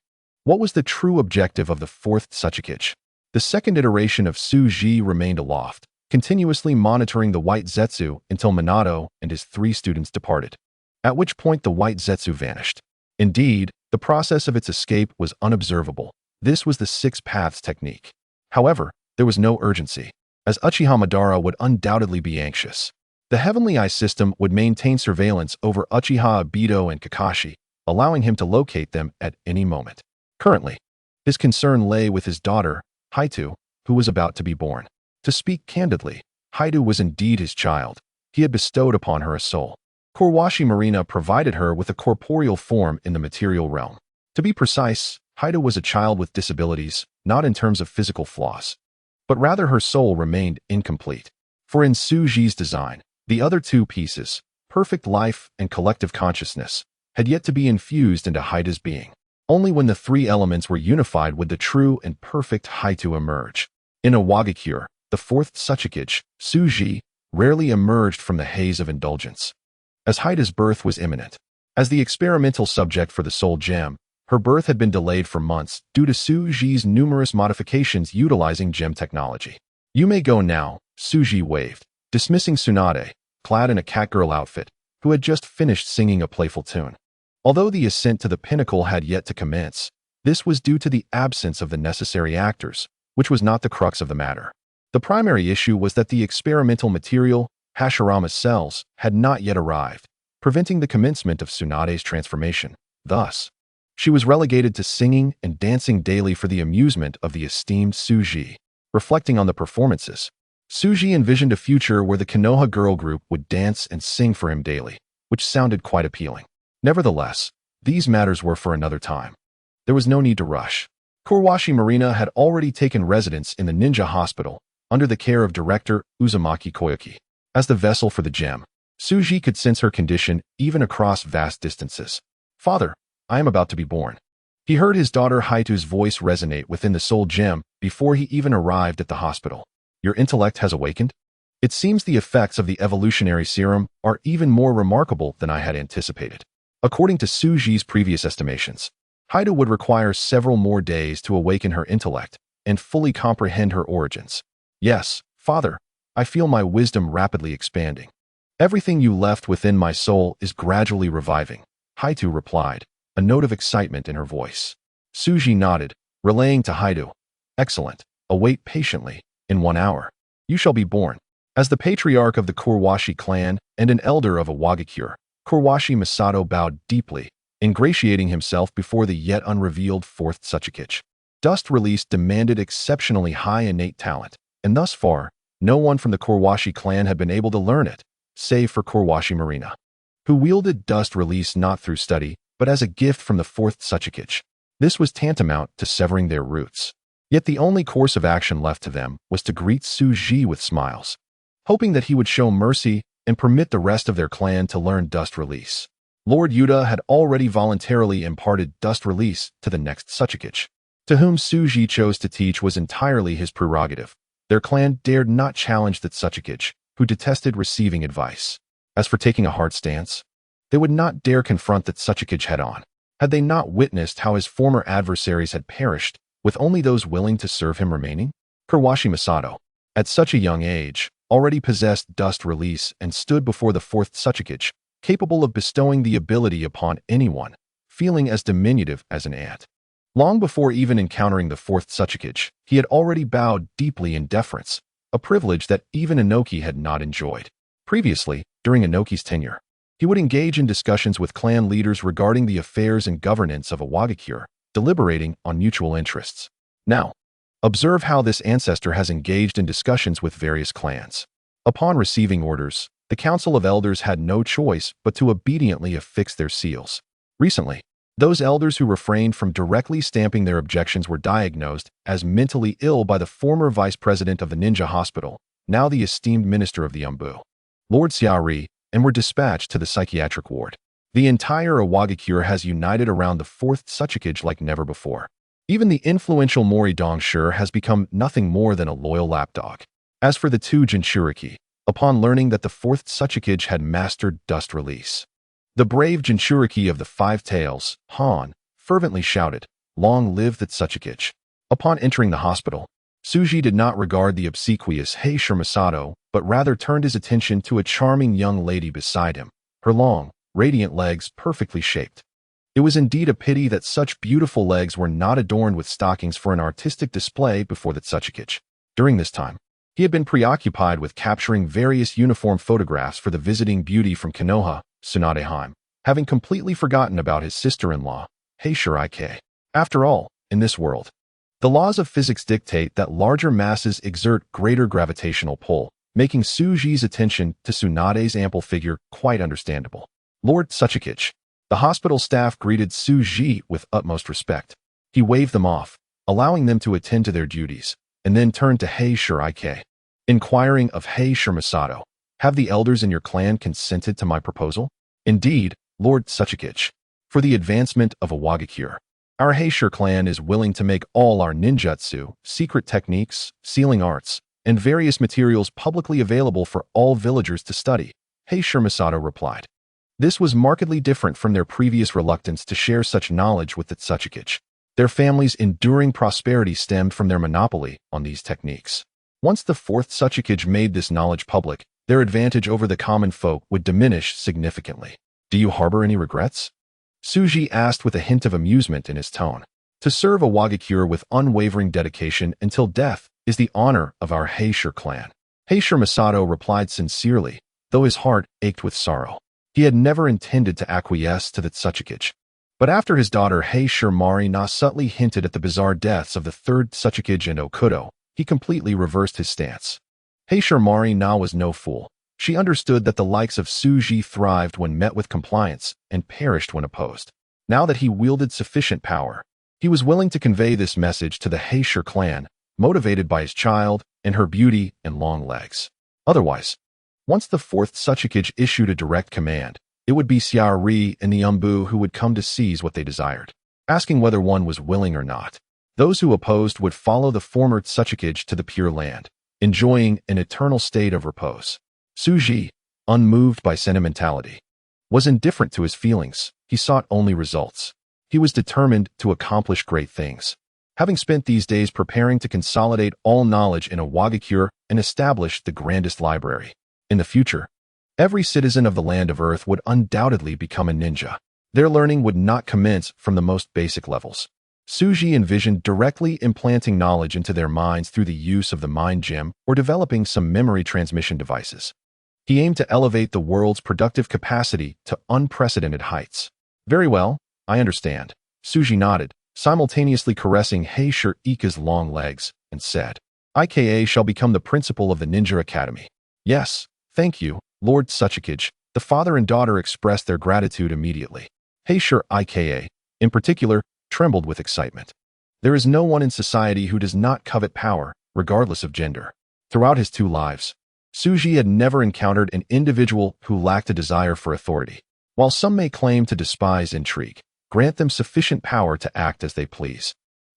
What was the true objective of the fourth Otsutsuki? The second iteration of Suji remained aloft, continuously monitoring the white Zetsu until Minato and his three students departed, at which point the white Zetsu vanished. Indeed, the process of its escape was unobservable. This was the Six Paths technique. However, there was no urgency, as Uchiha Madara would undoubtedly be anxious. The Heavenly Eye system would maintain surveillance over Uchiha Obito and Kakashi, allowing him to locate them at any moment. Currently, his concern lay with his daughter, Haitu, who was about to be born. To speak candidly, Haitu was indeed his child. He had bestowed upon her a soul. Kawashi Marina provided her with a corporeal form in the material realm. To be precise, Haitu was a child with disabilities, not in terms of physical flaws, but rather her soul remained incomplete. For in Suji's design, the other two pieces, perfect life and collective consciousness, had yet to be infused into Haitu's being. Only when the three elements were unified would the true and perfect Haitu emerge. In Awakens, the fourth Otsutsuki, Suji, rarely emerged from the haze of indulgence, as Haitu's birth was imminent. As the experimental subject for the Soul Gem, her birth had been delayed for months due to Suji's numerous modifications utilizing gem technology. You may go now, Suji waved, dismissing Tsunade, clad in a catgirl outfit, who had just finished singing a playful tune. Although the ascent to the pinnacle had yet to commence, this was due to the absence of the necessary actors, which was not the crux of the matter. The primary issue was that the experimental material, Hashirama's cells, had not yet arrived, preventing the commencement of Tsunade's transformation. Thus, she was relegated to singing and dancing daily for the amusement of the esteemed Suji. Reflecting on the performances, Suji envisioned a future where the Konoha girl group would dance and sing for him daily, which sounded quite appealing. Nevertheless, these matters were for another time. There was no need to rush. Kawashi Marina had already taken residence in the ninja hospital under the care of director Uzumaki Koyuki. As the vessel for the gem, Suji could sense her condition even across vast distances. Father, I am about to be born. He heard his daughter Haitu's voice resonate within the soul gem before he even arrived at the hospital. Your intellect has awakened? It seems the effects of the evolutionary serum are even more remarkable than I had anticipated. According to Suji's previous estimations, Haitu would require several more days to awaken her intellect and fully comprehend her origins. Yes, Father, I feel my wisdom rapidly expanding. Everything you left within my soul is gradually reviving, Haitu replied, a note of excitement in her voice. Suji nodded, relaying to Haitu, excellent, await patiently, in 1 hour. You shall be born. As the patriarch of the Kawashi clan and an elder of Awakens, Kawashi Masato bowed deeply, ingratiating himself before the yet unrevealed fourth Otsutsuki. Dust Release demanded exceptionally high innate talent, and thus far, no one from the Kawashi clan had been able to learn it, save for Kawashi Marina, who wielded Dust Release not through study, but as a gift from the fourth Otsutsuki. This was tantamount to severing their roots. Yet the only course of action left to them was to greet Suji with smiles, hoping that he would show mercy and permit the rest of their clan to learn dust release. Lord Yuta had already voluntarily imparted dust release to the next Tsuchikage. To whom Suji chose to teach was entirely his prerogative. Their clan dared not challenge the Tsuchikage, who detested receiving advice. As for taking a hard stance, they would not dare confront the Tsuchikage head-on. Had they not witnessed how his former adversaries had perished, with only those willing to serve him remaining? Kurwashi Masato, at such a young age, already possessed dust release and stood before the fourth Tsuchikage, capable of bestowing the ability upon anyone, feeling as diminutive as an ant. Long before even encountering the fourth Tsuchikage, he had already bowed deeply in deference, a privilege that even Inoki had not enjoyed. Previously, during Inoki's tenure, he would engage in discussions with clan leaders regarding the affairs and governance of Awakens, deliberating on mutual interests. Now, observe how this ancestor has engaged in discussions with various clans. Upon receiving orders, the Council of Elders had no choice but to obediently affix their seals. Recently, those elders who refrained from directly stamping their objections were diagnosed as mentally ill by the former vice president of the ninja hospital, now the esteemed minister of the Umbu, Lord Xiaori, and were dispatched to the psychiatric ward. The entire Awagakure has united around the fourth Tsuchikage like never before. Even the influential Mori Dongshi has become nothing more than a loyal lapdog. As for the two Jinchuriki, upon learning that the fourth Tsuchikage had mastered dust release, the brave Jinchuriki of the Five Tails, Han, fervently shouted, "Long live the Tsuchikage." Upon entering the hospital, Suji did not regard the obsequious Heisher Masato, but rather turned his attention to a charming young lady beside him, her long, radiant legs perfectly shaped. It was indeed a pity that such beautiful legs were not adorned with stockings for an artistic display before the Tsuchikage. During this time, he had been preoccupied with capturing various uniform photographs for the visiting beauty from Konoha, Tsunadeheim, having completely forgotten about his sister-in-law, Heisher. After all, in this world, the laws of physics dictate that larger masses exert greater gravitational pull, making Suji's attention to Tsunade's ample figure quite understandable. Lord Tsuchikage. The hospital staff greeted Suji with utmost respect. He waved them off, allowing them to attend to their duties, and then turned to Heisher, inquiring of Heisher Masato, "Have the elders in your clan consented to my proposal?" "Indeed, Lord Tsuchikage. For the advancement of Awagakure, our Heisher clan is willing to make all our ninjutsu, secret techniques, sealing arts, and various materials publicly available for all villagers to study," Heisher Masato replied. This was markedly different from their previous reluctance to share such knowledge with the Tsuchikage. Their family's enduring prosperity stemmed from their monopoly on these techniques. Once the fourth Tsuchikage made this knowledge public, their advantage over the common folk would diminish significantly. "Do you harbor any regrets?" Suji asked with a hint of amusement in his tone. "To serve Awagakure with unwavering dedication until death is the honor of our Heisher clan." Heisher Masato replied sincerely, though his heart ached with sorrow. He had never intended to acquiesce to the Tsuchikage. But after his daughter Heisher Marina subtly hinted at the bizarre deaths of the third Tsuchikage and Okudo, he completely reversed his stance. Heisher Marina was no fool. She understood that the likes of Suji thrived when met with compliance and perished when opposed. Now that he wielded sufficient power, he was willing to convey this message to the Heisher clan, motivated by his child and her beauty and long legs. Otherwise, once the fourth Tsuchikage issued a direct command, it would be Xiaori and the Umbu who would come to seize what they desired, asking whether one was willing or not. Those who opposed would follow the former Tsuchikage to the Pure Land, enjoying an eternal state of repose. Suji, unmoved by sentimentality, was indifferent to his feelings. He sought only results. He was determined to accomplish great things. Having spent these days preparing to consolidate all knowledge in Awagakure and establish the grandest library, in the future, every citizen of the land of Earth would undoubtedly become a ninja. Their learning would not commence from the most basic levels. Suji envisioned directly implanting knowledge into their minds through the use of the mind gem or developing some memory transmission devices. He aimed to elevate the world's productive capacity to unprecedented heights. "Very well, I understand." Suji nodded, simultaneously caressing Heisher Ika's long legs, and said, "IKA shall become the principal of the Ninja Academy." "Yes, thank you, Lord Tsuchikage." The father and daughter expressed their gratitude immediately. Heisher Ika, in particular, trembled with excitement. There is no one in society who does not covet power, regardless of gender. Throughout his 2 lives, Suji had never encountered an individual who lacked a desire for authority. While some may claim to despise intrigue, grant them sufficient power to act as they please,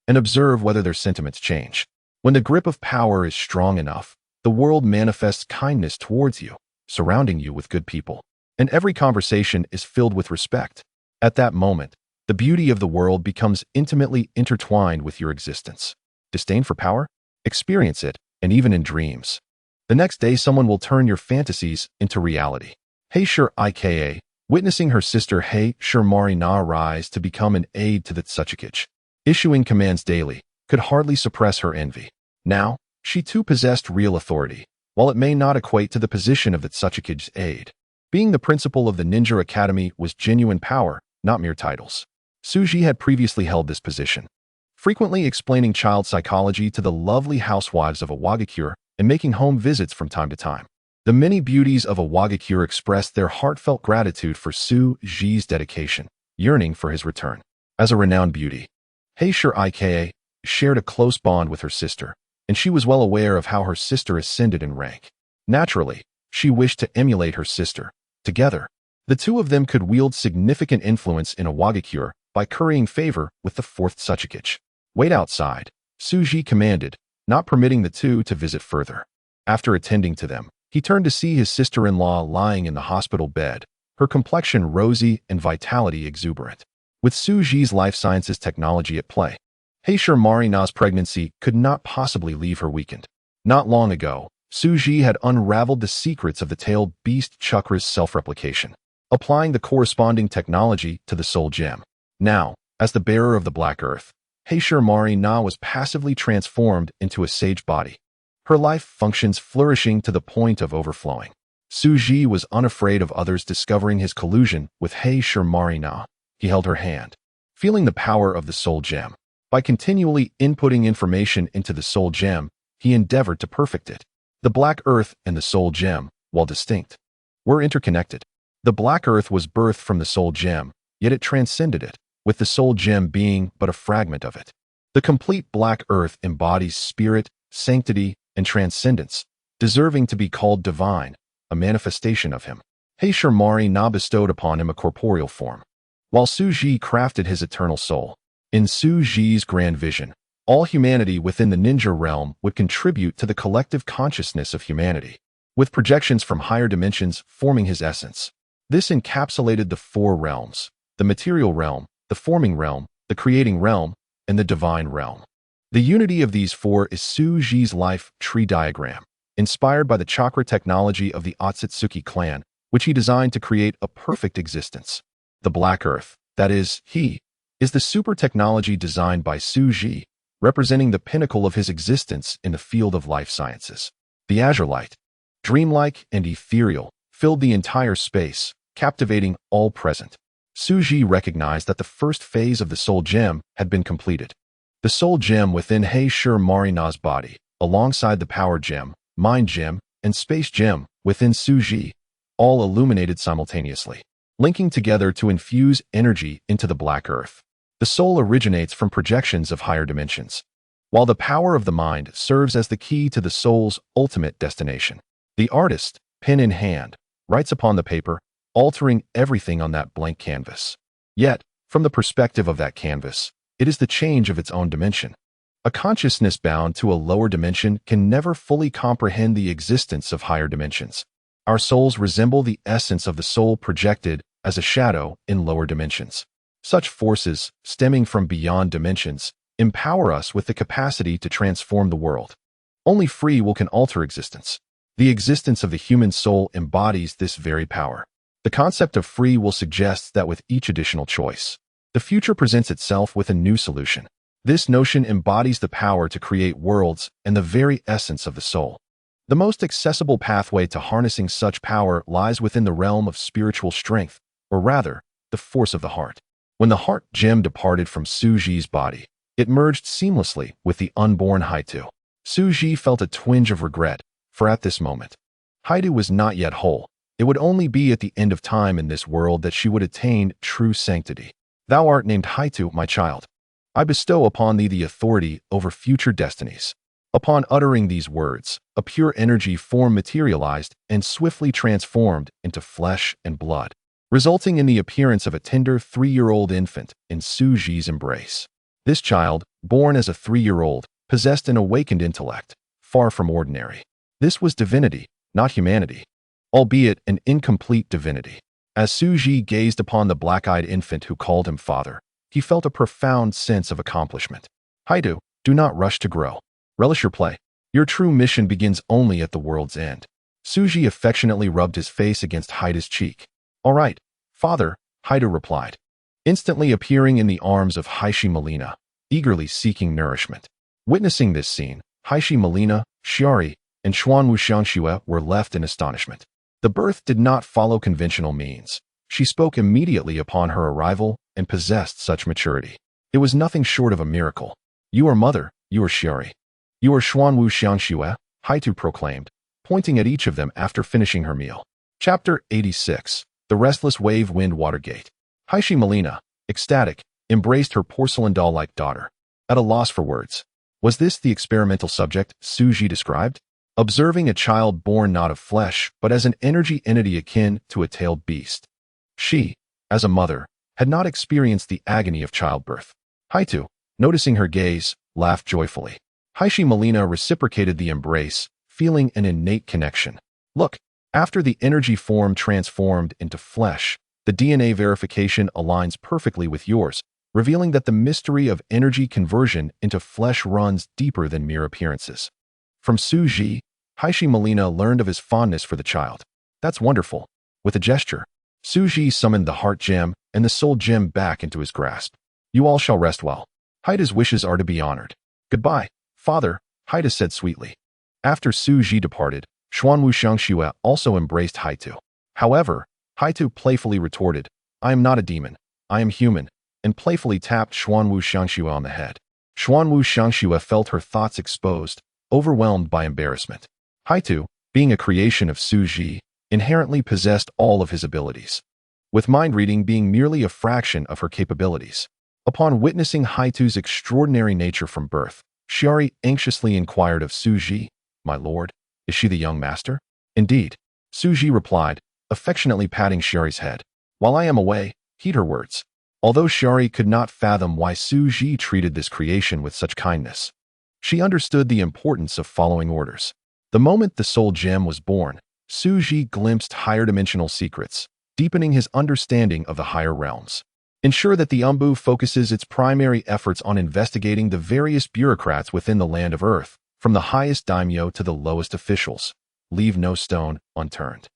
and observe whether their sentiments change. When the grip of power is strong enough, the world manifests kindness towards you, surrounding you with good people, and every conversation is filled with respect. At that moment, the beauty of the world becomes intimately intertwined with your existence. Disdain for power? Experience it, and even in dreams. The next day, someone will turn your fantasies into reality. Heisher Ika, witnessing her sister Heisher Marina rise to become an aide to the Otsutsuki, issuing commands daily, could hardly suppress her envy. Now, she too possessed real authority, while it may not equate to the position of the Otsutsuki's aide. Being the principal of the Ninja Academy was genuine power, not mere titles. Suji had previously held this position, frequently explaining child psychology to the lovely housewives of Awagakure and making home visits from time to time. The many beauties of Awagakure expressed their heartfelt gratitude for Suji's dedication, yearning for his return. As a renowned beauty, Heisher Ika shared a close bond with her sister, and she was well aware of how her sister ascended in rank. Naturally, she wished to emulate her sister. Together, the 2 of them could wield significant influence in Awagakure by currying favor with the 4th Otsutsuki. Wait outside, Suji commanded, not permitting the 2 to visit further. After attending to them, he turned to see his sister-in-law lying in the hospital bed, her complexion rosy and vitality exuberant. With Suji's life sciences technology at play, Heisher Marina's pregnancy could not possibly leave her weakened. Not long ago, Suji had unraveled the secrets of the tailed beast chakra's self-replication, applying the corresponding technology to the soul gem. Now, as the bearer of the Black Earth, Heisher Marina was passively transformed into a sage body, her life functions flourishing to the point of overflowing. Suji was unafraid of others discovering his collusion with Heisher Marina. He held her hand, feeling the power of the soul gem. By continually inputting information into the soul gem, he endeavored to perfect it. The Black Earth and the soul gem, while distinct, were interconnected. The Black Earth was birthed from the soul gem, yet it transcended it, with the soul gem being but a fragment of it. The complete Black Earth embodies spirit, sanctity, and transcendence, deserving to be called divine, a manifestation of him. Heisher Marina bestowed upon him a corporeal form, while Suji crafted his eternal soul. In Suji's grand vision, all humanity within the ninja realm would contribute to the collective consciousness of humanity, with projections from higher dimensions forming his essence. This encapsulated the 4 realms: the material realm, the forming realm, the creating realm, and the divine realm. The unity of these 4 is Suji's life tree diagram, inspired by the chakra technology of the Otsutsuki clan, which he designed to create a perfect existence. The Black Earth, that is, he, is the super technology designed by Suji, representing the pinnacle of his existence in the field of life sciences. The azure light, dreamlike and ethereal, filled the entire space, captivating all present. Suji recognized that the first phase of the soul gem had been completed. The soul gem within Heisher Marina's body, alongside the power gem, mind gem, and space gem within Suji, all illuminated simultaneously, linking together to infuse energy into the Black Earth. The soul originates from projections of higher dimensions, while the power of the mind serves as the key to the soul's ultimate destination. The artist, pen in hand, writes upon the paper, altering everything on that blank canvas. Yet, from the perspective of that canvas, it is the change of its own dimension. A consciousness bound to a lower dimension can never fully comprehend the existence of higher dimensions. Our souls resemble the essence of the soul projected as a shadow in lower dimensions. Such forces, stemming from beyond dimensions, empower us with the capacity to transform the world. Only free will can alter existence. The existence of the human soul embodies this very power. The concept of free will suggests that with each additional choice, the future presents itself with a new solution. This notion embodies the power to create worlds and the very essence of the soul. The most accessible pathway to harnessing such power lies within the realm of spiritual strength, or rather, the force of the heart. When the heart gem departed from Suji's body, it merged seamlessly with the unborn Haitu. Suji felt a twinge of regret, for at this moment, Haitu was not yet whole. It would only be at the end of time in this world that she would attain true sanctity. Thou art named Haitu, my child. I bestow upon thee the authority over future destinies. Upon uttering these words, a pure energy form materialized and swiftly transformed into flesh and blood, resulting in the appearance of a tender 3-year-old infant in Su Ji's embrace. This child, born as a 3-year-old, possessed an awakened intellect, far from ordinary. This was divinity, not humanity, albeit an incomplete divinity. As Su Ji gazed upon the black-eyed infant who called him father, he felt a profound sense of accomplishment. Haidu, do not rush to grow. Relish your play. Your true mission begins only at the world's end. Su Ji affectionately rubbed his face against Haidu's cheek. All right, father, Haidu replied, instantly appearing in the arms of Haishi Melina, eagerly seeking nourishment. Witnessing this scene, Haishi Melina, Xiari, and Xuanwu Xiangxue were left in astonishment. The birth did not follow conventional means. She spoke immediately upon her arrival and possessed such maturity. It was nothing short of a miracle. You are mother, you are Xiari. You are Xuanwu Xiangxue, Haitu proclaimed, pointing at each of them after finishing her meal. Chapter 86. The Restless Wave Wind Watergate. Haishi Melina, ecstatic, embraced her porcelain doll-like daughter. At a loss for words. Was this the experimental subject Su Ji described? Observing a child born not of flesh, but as an energy entity akin to a tailed beast. She, as a mother, had not experienced the agony of childbirth. Haitu, noticing her gaze, laughed joyfully. Haishi Melina reciprocated the embrace, feeling an innate connection. Look, after the energy form transformed into flesh, the DNA verification aligns perfectly with yours, revealing that the mystery of energy conversion into flesh runs deeper than mere appearances. From Su Ji, Haishi Melina learned of his fondness for the child. That's wonderful. With a gesture, Su Ji summoned the heart gem and the soul gem back into his grasp. You all shall rest well. Haida's wishes are to be honored. Goodbye, father, Haida said sweetly. After Su Ji departed, Xuanwu Xiangxue also embraced Haitu. However, Haitu playfully retorted, I am not a demon, I am human, and playfully tapped Xuanwu Xiangxue on the head. Xuanwu Xiangxue felt her thoughts exposed, overwhelmed by embarrassment. Haitu, being a creation of Su Ji, inherently possessed all of his abilities, with mind reading being merely a fraction of her capabilities. Upon witnessing Haitu's extraordinary nature from birth, Xiari anxiously inquired of Su Ji, My lord, is she the young master? Indeed, Su Ji replied, affectionately patting Xiari's head. While I am away, heed her words. Although Xiari could not fathom why Su Ji treated this creation with such kindness, she understood the importance of following orders. The moment the soul gem was born, Su Ji glimpsed higher-dimensional secrets, deepening his understanding of the higher realms. Ensure that the Umbu focuses its primary efforts on investigating the various bureaucrats within the land of Earth, from the highest daimyo to the lowest officials. Leave no stone unturned.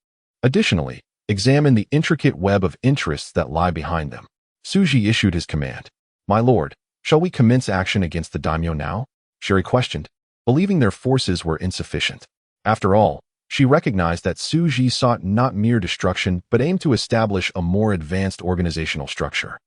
Additionally, examine the intricate web of interests that lie behind them. Su Ji issued his command. My lord, shall we commence action against the daimyo now? Xiari questioned, believing their forces were insufficient. After all, she recognized that Su Ji sought not mere destruction but aimed to establish a more advanced organizational structure.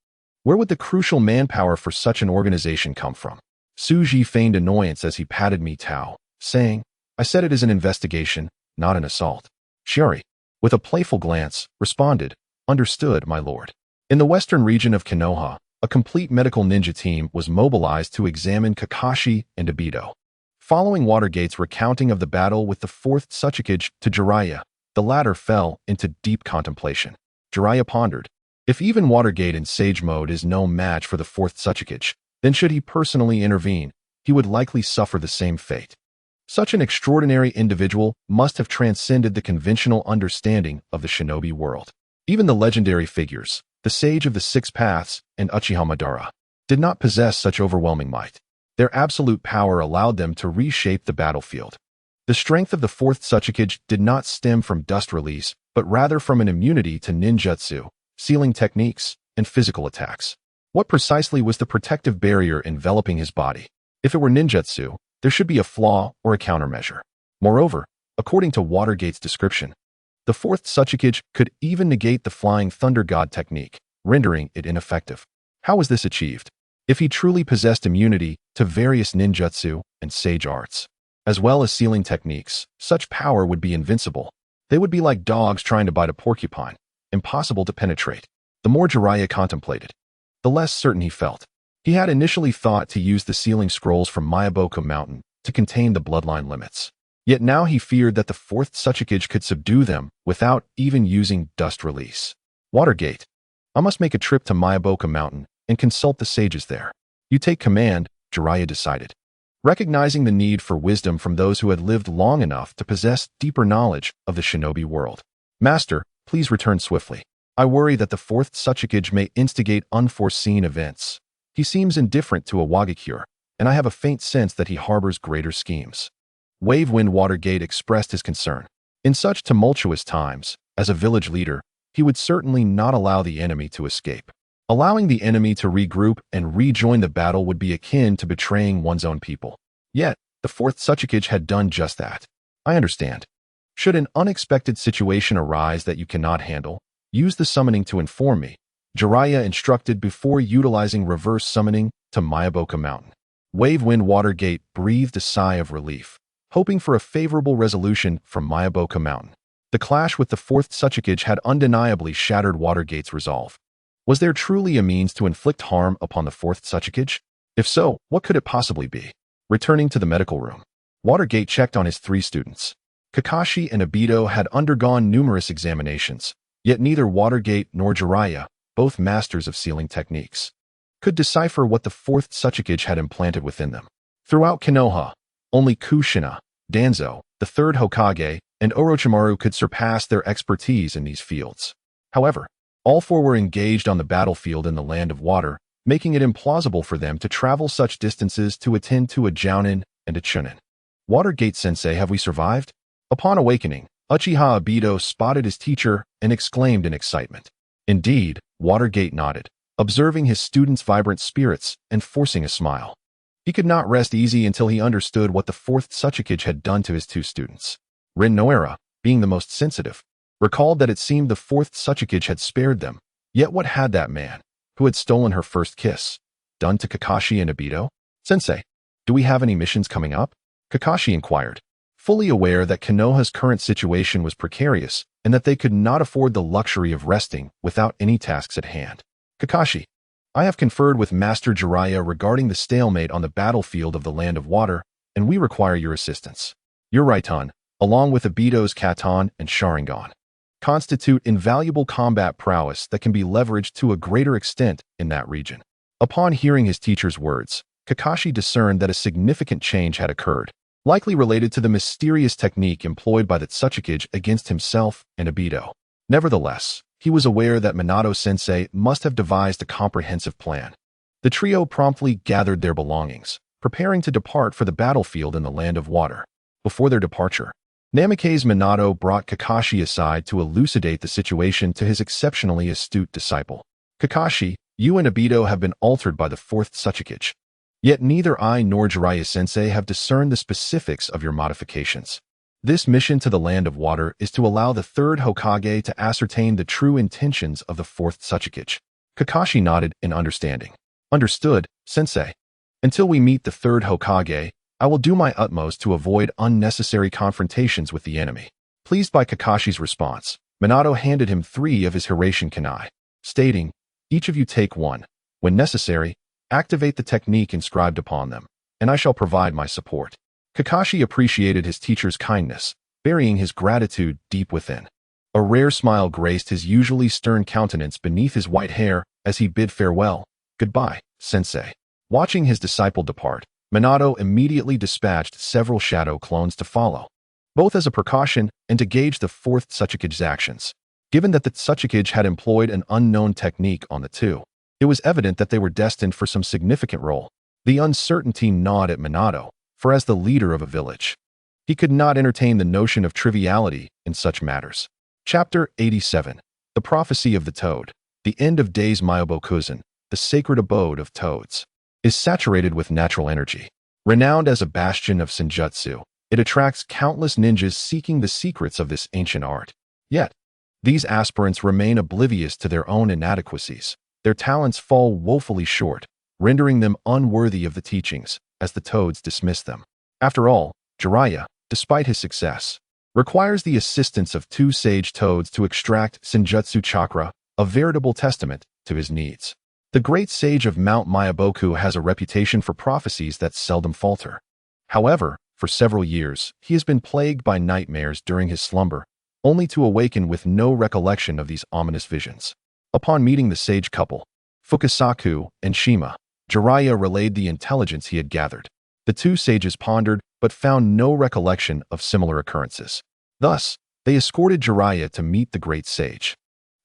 Where would the crucial manpower for such an organization come from? Su Ji feigned annoyance as he patted Mi Tao, saying, I said it is an investigation, not an assault. Xiari, with a playful glance, responded, Understood, my lord. In the western region of Konoha, a complete medical ninja team was mobilized to examine Kakashi and Obito. Following Watergate's recounting of the battle with the fourth Tsuchikage to Jiraiya, the latter fell into deep contemplation. Jiraiya pondered, if even Watergate in Sage Mode is no match for the fourth Tsuchikage, then should he personally intervene, he would likely suffer the same fate. Such an extraordinary individual must have transcended the conventional understanding of the shinobi world. Even the legendary figures, the Sage of the Six Paths and Uchiha Madara, did not possess such overwhelming might. Their absolute power allowed them to reshape the battlefield. The strength of the fourth Tsuchikage did not stem from dust release, but rather from an immunity to ninjutsu, sealing techniques, and physical attacks. What precisely was the protective barrier enveloping his body? If it were ninjutsu, there should be a flaw or a countermeasure. Moreover, according to Watergate's description, the fourth Tsuchikage could even negate the Flying Thunder God technique, rendering it ineffective. How was this achieved? If he truly possessed immunity to various ninjutsu and sage arts, as well as sealing techniques, such power would be invincible. They would be like dogs trying to bite a porcupine, impossible to penetrate. The more Jiraiya contemplated, the less certain he felt. He had initially thought to use the sealing scrolls from Mayaboku Mountain to contain the bloodline limits. Yet now he feared that the fourth Subverts could subdue them without even using dust release. Watergate. I must make a trip to Mayaboku Mountain and consult the sages there. You take command, Jiraiya decided. Recognizing the need for wisdom from those who had lived long enough to possess deeper knowledge of the shinobi world. Master, please return swiftly. I worry that the fourth Subverts may instigate unforeseen events. He seems indifferent to a Wagakure, and I have a faint sense that he harbors greater schemes. Wave Wind Watergate expressed his concern. In such tumultuous times, as a village leader, he would certainly not allow the enemy to escape. Allowing the enemy to regroup and rejoin the battle would be akin to betraying one's own people. Yet, the fourth Subverts had done just that. I understand. Should an unexpected situation arise that you cannot handle, use the summoning to inform me, Jiraiya instructed before utilizing reverse summoning to Mayaboku Mountain. Wave Wind Watergate breathed a sigh of relief, hoping for a favorable resolution from Mayaboku Mountain. The clash with the fourth Subverts had undeniably shattered Watergate's resolve. Was there truly a means to inflict harm upon the fourth Subverts? If so, what could it possibly be? Returning to the medical room, Watergate checked on his 3 students. Kakashi and Obito had undergone numerous examinations, yet neither Watergate nor Jiraiya, both masters of sealing techniques, could decipher what the fourth Subverts had implanted within them. Throughout Konoha, only Kushina, Danzo, the third Hokage, and Orochimaru could surpass their expertise in these fields. However, all 4 were engaged on the battlefield in the Land of Water, making it implausible for them to travel such distances to attend to a Jounin and a Chunin. Watergate-sensei, have we survived? Upon awakening, Uchiha Obito spotted his teacher and exclaimed in excitement. Indeed, Watergate nodded, observing his students' vibrant spirits and forcing a smile. He could not rest easy until he understood what the fourth Subverts had done to his 2 students. Rin Noera, being the most sensitive, recalled that it seemed the fourth Subverts had spared them. Yet what had that man, who had stolen her first kiss, done to Kakashi and Obito? Sensei, do we have any missions coming up? Kakashi inquired, fully aware that Konoha's current situation was precarious and that they could not afford the luxury of resting without any tasks at hand. Kakashi, I have conferred with Master Jiraiya regarding the stalemate on the battlefield of the Land of Water, and we require your assistance. Your Raiton, along with Obito's Katon and Sharingan, constitute invaluable combat prowess that can be leveraged to a greater extent in that region. Upon hearing his teacher's words, Kakashi discerned that a significant change had occurred, likely related to the mysterious technique employed by the Subverts against himself and Obito. Nevertheless, he was aware that Minato-sensei must have devised a comprehensive plan. The trio promptly gathered their belongings, preparing to depart for the battlefield in the Land of Water. Before their departure, Namikaze Minato brought Kakashi aside to elucidate the situation to his exceptionally astute disciple. Kakashi, you and Obito have been altered by the fourth Subverts. Yet neither I nor Jiraiya-sensei have discerned the specifics of your modifications. This mission to the Land of Water is to allow the third Hokage to ascertain the true intentions of the fourth Subverts. Kakashi nodded in understanding. Understood, sensei. Until we meet the third Hokage, I will do my utmost to avoid unnecessary confrontations with the enemy. Pleased by Kakashi's response, Minato handed him 3 of his Hiraishin Kunai, stating, each of you take 1. When necessary, activate the technique inscribed upon them, and I shall provide my support. Kakashi appreciated his teacher's kindness, burying his gratitude deep within. A rare smile graced his usually stern countenance beneath his white hair as he bid farewell. Goodbye, sensei. Watching his disciple depart, Minato immediately dispatched several shadow clones to follow, both as a precaution and to gauge the fourth Subverts' actions. Given that the Subverts had employed an unknown technique on the 2, it was evident that they were destined for some significant role. The uncertainty gnawed at Minato, for as the leader of a village, he could not entertain the notion of triviality in such matters. Chapter 87. The Prophecy of the Toad. The end of days. Mayabokuzen, the sacred abode of toads, is saturated with natural energy. Renowned as a bastion of senjutsu, it attracts countless ninjas seeking the secrets of this ancient art. Yet, these aspirants remain oblivious to their own inadequacies. Their talents fall woefully short, rendering them unworthy of the teachings, as the toads dismiss them. After all, Jiraiya, despite his success, requires the assistance of 2 sage toads to extract senjutsu chakra, a veritable testament to his needs. The great sage of Mount Myaboku has a reputation for prophecies that seldom falter. However, for several years, he has been plagued by nightmares during his slumber, only to awaken with no recollection of these ominous visions. Upon meeting the sage couple, Fukasaku and Shima, Jiraiya relayed the intelligence he had gathered. The two sages pondered, but found no recollection of similar occurrences. Thus, they escorted Jiraiya to meet the great sage.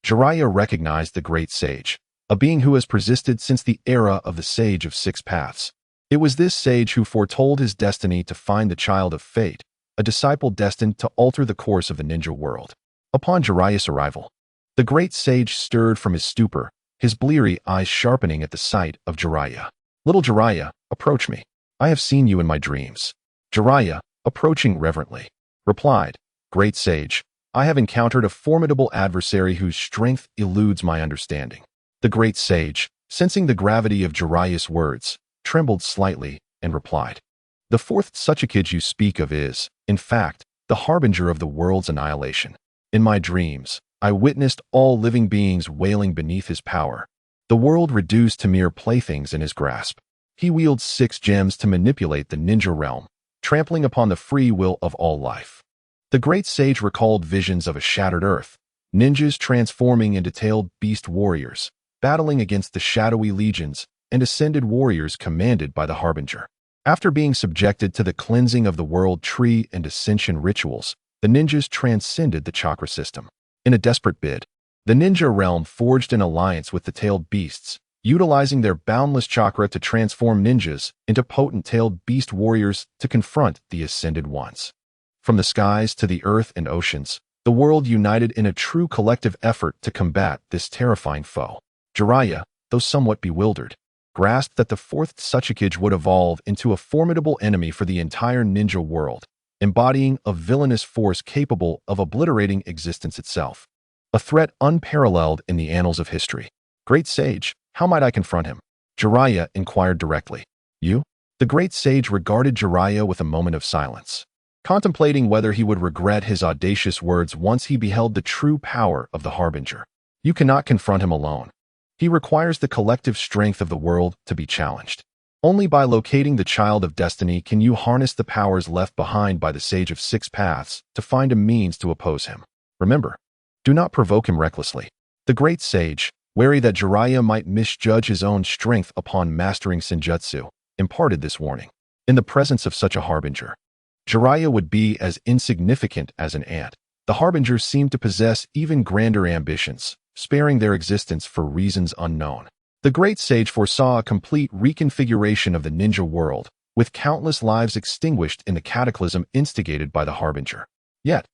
Jiraiya recognized the great sage, a being who has persisted since the era of the Sage of Six Paths. It was this sage who foretold his destiny to find the child of fate, a disciple destined to alter the course of the ninja world. Upon Jiraiya's arrival, the great sage stirred from his stupor, his bleary eyes sharpening at the sight of Jiraiya. "Little Jiraiya, approach me. I have seen you in my dreams." Jiraiya, approaching reverently, replied, "Great sage, I have encountered a formidable adversary whose strength eludes my understanding." The great sage, sensing the gravity of Jiraiya's words, trembled slightly and replied, "The fourth Otsutsuki you speak of is, in fact, the harbinger of the world's annihilation. In my dreams, I witnessed all living beings wailing beneath his power, the world reduced to mere playthings in his grasp. He wields 6 gems to manipulate the ninja realm, trampling upon the free will of all life." The great sage recalled visions of a shattered earth, ninjas transforming into tailed beast warriors, battling against the shadowy legions, and ascended warriors commanded by the harbinger. After being subjected to the cleansing of the world tree and ascension rituals, the ninjas transcended the chakra system. In a desperate bid, the ninja realm forged an alliance with the tailed beasts, utilizing their boundless chakra to transform ninjas into potent tailed beast warriors to confront the ascended ones. From the skies to the earth and oceans, the world united in a true collective effort to combat this terrifying foe. Jiraiya, though somewhat bewildered, grasped that the fourth Otsutsuki would evolve into a formidable enemy for the entire ninja world, embodying a villainous force capable of obliterating existence itself. A threat unparalleled in the annals of history. "Great sage, how might I confront him?" Jiraiya inquired directly. "You?" The great sage regarded Jiraiya with a moment of silence, contemplating whether he would regret his audacious words once he beheld the true power of the harbinger. "You cannot confront him alone. He requires the collective strength of the world to be challenged. Only by locating the child of destiny can you harness the powers left behind by the Sage of Six Paths to find a means to oppose him. Remember, do not provoke him recklessly." The great sage, wary that Jiraiya might misjudge his own strength upon mastering Senjutsu, imparted this warning. In the presence of such a harbinger, Jiraiya would be as insignificant as an ant. The harbingers seemed to possess even grander ambitions, sparing their existence for reasons unknown. The great sage foresaw a complete reconfiguration of the ninja world, with countless lives extinguished in the cataclysm instigated by the harbinger. Yet,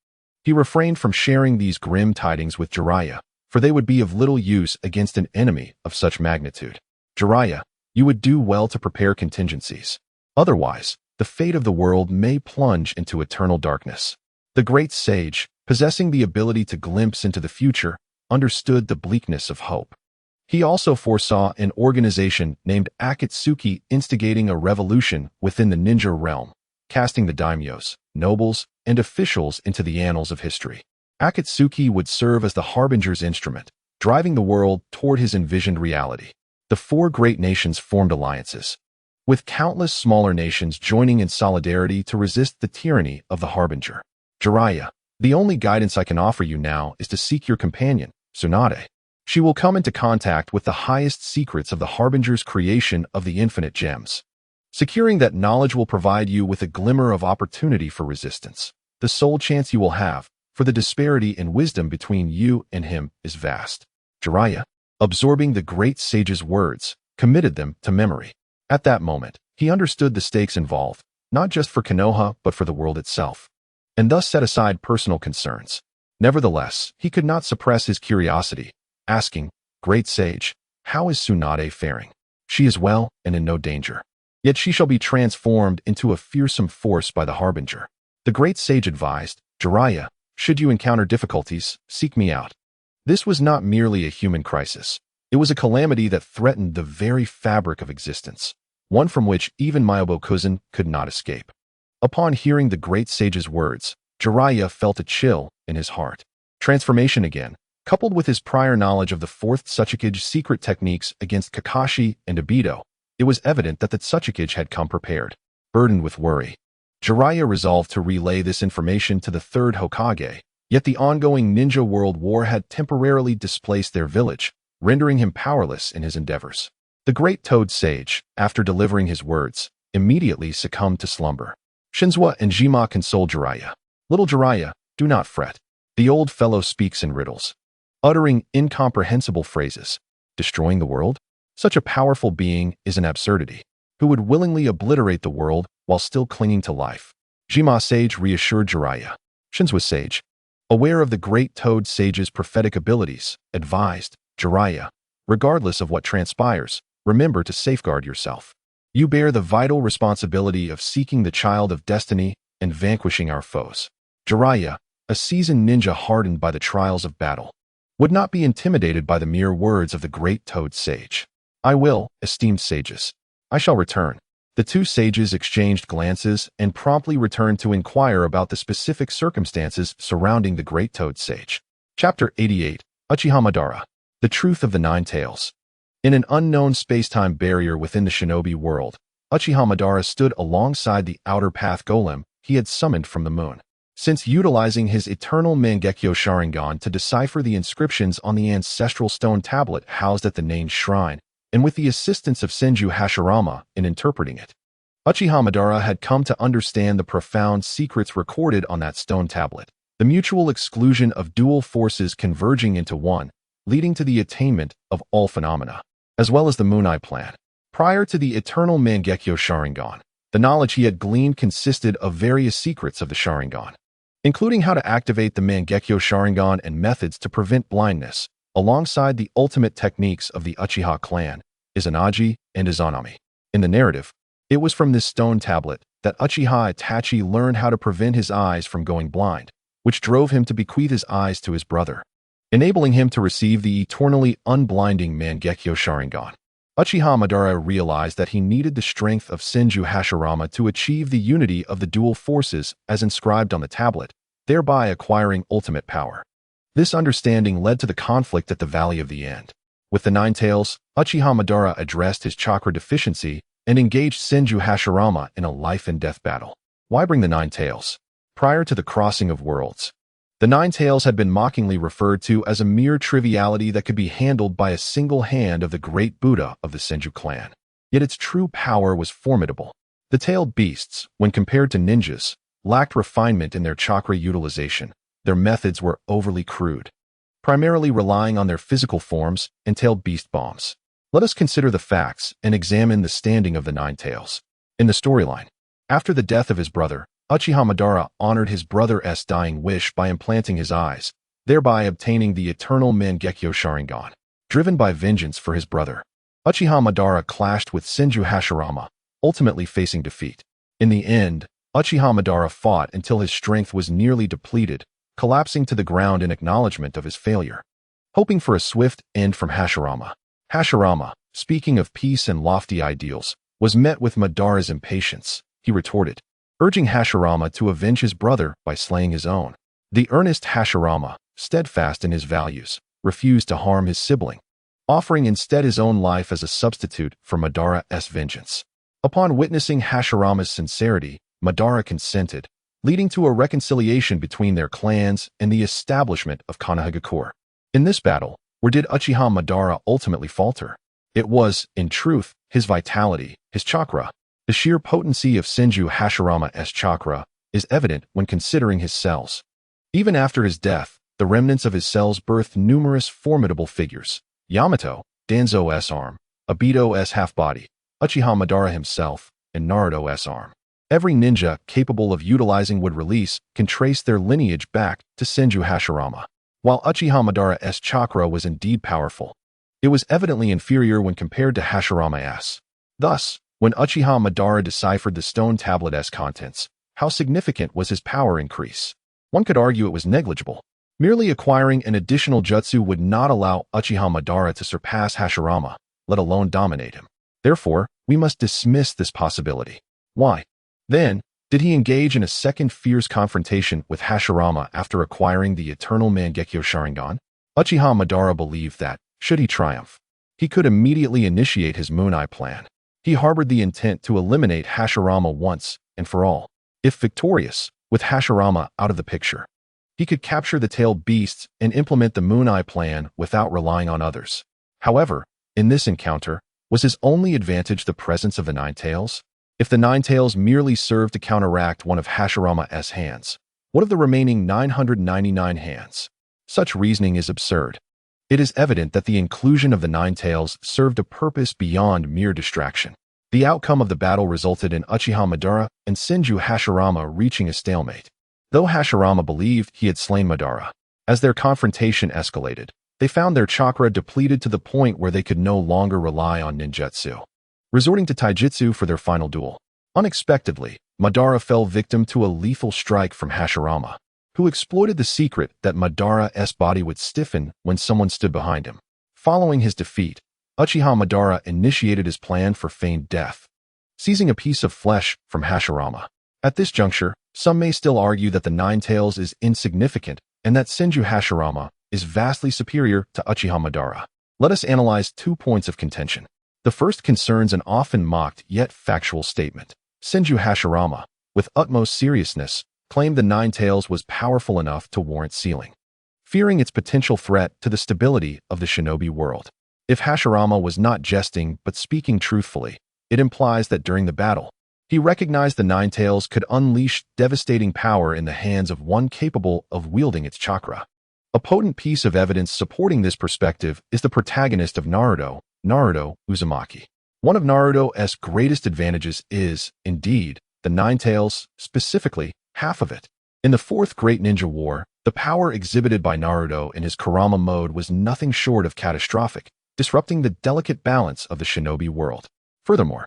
he refrained from sharing these grim tidings with Jiraiya, for they would be of little use against an enemy of such magnitude. "Jiraiya, you would do well to prepare contingencies. Otherwise, the fate of the world may plunge into eternal darkness." The great sage, possessing the ability to glimpse into the future, understood the bleakness of hope. He also foresaw an organization named Otsutsuki instigating a revolution within the ninja realm, casting the daimyos, nobles, and officials into the annals of history. Otsutsuki would serve as the harbinger's instrument, driving the world toward his envisioned reality. The 4 great nations formed alliances, with countless smaller nations joining in solidarity to resist the tyranny of the harbinger. "Jiraiya, the only guidance I can offer you now is to seek your companion, Tsunade. She will come into contact with the highest secrets of the harbinger's creation of the infinite gems. Securing that knowledge will provide you with a glimmer of opportunity for resistance. The sole chance you will have, for the disparity in wisdom between you and him is vast." Jiraiya, absorbing the great sage's words, committed them to memory. At that moment, he understood the stakes involved, not just for Konoha but for the world itself, and thus set aside personal concerns. Nevertheless, he could not suppress his curiosity, asking, "Great sage, how is Tsunade faring?" "She is well and in no danger. Yet she shall be transformed into a fearsome force by the harbinger." The great sage advised, "Jiraiya, should you encounter difficulties, seek me out." This was not merely a human crisis. It was a calamity that threatened the very fabric of existence, one from which even Myaboku could not escape. Upon hearing the great sage's words, Jiraiya felt a chill in his heart. Transformation again, Coupled with his prior knowledge of the fourth Otsutsuki's secret techniques against Kakashi and Obito, it was evident that the Otsutsuki had come prepared. Burdened with worry, Jiraiya resolved to relay this information to the third Hokage, yet the ongoing ninja world war had temporarily displaced their village, rendering him powerless in his endeavors. The great toad sage, after delivering his words, immediately succumbed to slumber. Shinzua and Jima consoled Jiraiya. "Little Jiraiya, do not fret. The old fellow speaks in riddles, uttering incomprehensible phrases. Destroying the world? Such a powerful being is an absurdity. Who would willingly obliterate the world while still clinging to life?" Jima sage reassured Jiraiya. Shinzua sage, aware of the great toad sage's prophetic abilities, advised Jiraiya, "Regardless of what transpires, remember to safeguard yourself. You bear the vital responsibility of seeking the child of destiny and vanquishing our foes." Jiraiya, a seasoned ninja hardened by the trials of battle, would not be intimidated by the mere words of the great toad sage. "I will, esteemed sages. I shall return." The two sages exchanged glances and promptly returned to inquire about the specific circumstances surrounding the great toad sage. Chapter 88, Uchiha Madara. The Truth of the Nine Tails. In an unknown space-time barrier within the shinobi world, Uchiha Madara stood alongside the outer path golem he had summoned from the moon. Since utilizing his eternal Mangekyo Sharingan to decipher the inscriptions on the ancestral stone tablet housed at the named shrine, and with the assistance of Senju Hashirama in interpreting it, Uchiha Madara had come to understand the profound secrets recorded on that stone tablet, the mutual exclusion of dual forces converging into one, leading to the attainment of all phenomena, as well as the Moon Eye Plan. Prior to the eternal Mangekyo Sharingan, the knowledge he had gleaned consisted of various secrets of the Sharingan, including how to activate the Mangekyo Sharingan and methods to prevent blindness, alongside the ultimate techniques of the Uchiha clan, Izanagi and Izanami. In the narrative, it was from this stone tablet that Uchiha Itachi learned how to prevent his eyes from going blind, which drove him to bequeath his eyes to his brother, enabling him to receive the eternally unblinding Mangekyo Sharingan. Uchiha Madara realized that he needed the strength of Senju Hashirama to achieve the unity of the dual forces as inscribed on the tablet, thereby acquiring ultimate power. This understanding led to the conflict at the Valley of the End. With the Nine Tails, Uchiha Madara addressed his chakra deficiency and engaged Senju Hashirama in a life-and-death battle. Why bring the Nine Tails? Prior to the crossing of worlds, the Nine Tails had been mockingly referred to as a mere triviality that could be handled by a single hand of the great Buddha of the Senju clan. Yet its true power was formidable. The tailed beasts, when compared to ninjas, lacked refinement in their chakra utilization. Their methods were overly crude, primarily relying on their physical forms and tailed beast bombs. Let us consider the facts and examine the standing of the Nine Tails. In the storyline, after the death of his brother, Uchiha Madara honored his brother's dying wish by implanting his eyes, thereby obtaining the eternal Mangekyo Sharingan. Driven by vengeance for his brother, Uchiha Madara clashed with Senju Hashirama, ultimately facing defeat. In the end, Uchiha Madara fought until his strength was nearly depleted, collapsing to the ground in acknowledgement of his failure, hoping for a swift end from Hashirama. Hashirama, speaking of peace and lofty ideals, was met with Madara's impatience. He retorted, urging Hashirama to avenge his brother by slaying his own. The earnest Hashirama, steadfast in his values, refused to harm his sibling, offering instead his own life as a substitute for Madara's vengeance. Upon witnessing Hashirama's sincerity, Madara consented, leading to a reconciliation between their clans and the establishment of Konohagakure. In this battle, where did Uchiha Madara ultimately falter? It was, in truth, his vitality, his chakra. The sheer potency of Senju Hashirama's chakra is evident when considering his cells. Even after his death, the remnants of his cells birthed numerous formidable figures: Yamato, Danzo's arm, Obito's half-body, Uchiha Madara himself, and Naruto's arm. Every ninja capable of utilizing wood release can trace their lineage back to Senju Hashirama. While Uchiha Madara's chakra was indeed powerful, it was evidently inferior when compared to Hashirama's. Thus, when Uchiha Madara deciphered the stone tablet's contents, how significant was his power increase? One could argue it was negligible. Merely acquiring an additional jutsu would not allow Uchiha Madara to surpass Hashirama, let alone dominate him. Therefore, we must dismiss this possibility. Why? Then, did he engage in a second fierce confrontation with Hashirama after acquiring the eternal Mangekyo Sharingan? Uchiha Madara believed that, should he triumph, he could immediately initiate his Moon Eye plan. He harbored the intent to eliminate Hashirama once and for all. If victorious, with Hashirama out of the picture, he could capture the tailed beasts and implement the Moon Eye plan without relying on others. However, in this encounter, was his only advantage the presence of the Nine Tails? If the Nine Tails merely served to counteract one of Hashirama's hands, what of the remaining 999 hands? Such reasoning is absurd. It is evident that the inclusion of the Nine Tails served a purpose beyond mere distraction. The outcome of the battle resulted in Uchiha Madara and Senju Hashirama reaching a stalemate. Though Hashirama believed he had slain Madara, as their confrontation escalated, they found their chakra depleted to the point where they could no longer rely on ninjutsu. Resorting to taijutsu for their final duel. Unexpectedly, Madara fell victim to a lethal strike from Hashirama, who exploited the secret that Madara's body would stiffen when someone stood behind him. Following his defeat, Uchiha Madara initiated his plan for feigned death, seizing a piece of flesh from Hashirama. At this juncture, some may still argue that the Nine Tails is insignificant and that Senju Hashirama is vastly superior to Uchiha Madara. Let us analyze 2 points of contention. The first concerns an often mocked yet factual statement. Senju Hashirama, with utmost seriousness, claimed the Nine Tails was powerful enough to warrant sealing, fearing its potential threat to the stability of the shinobi world. If Hashirama was not jesting but speaking truthfully, it implies that during the battle, he recognized the Nine Tails could unleash devastating power in the hands of one capable of wielding its chakra. A potent piece of evidence supporting this perspective is the protagonist of Naruto, Naruto Uzumaki. One of Naruto's greatest advantages is, indeed, the Nine Tails, specifically, half of it. In the Fourth Great Ninja War, the power exhibited by Naruto in his Kurama mode was nothing short of catastrophic, disrupting the delicate balance of the shinobi world. Furthermore,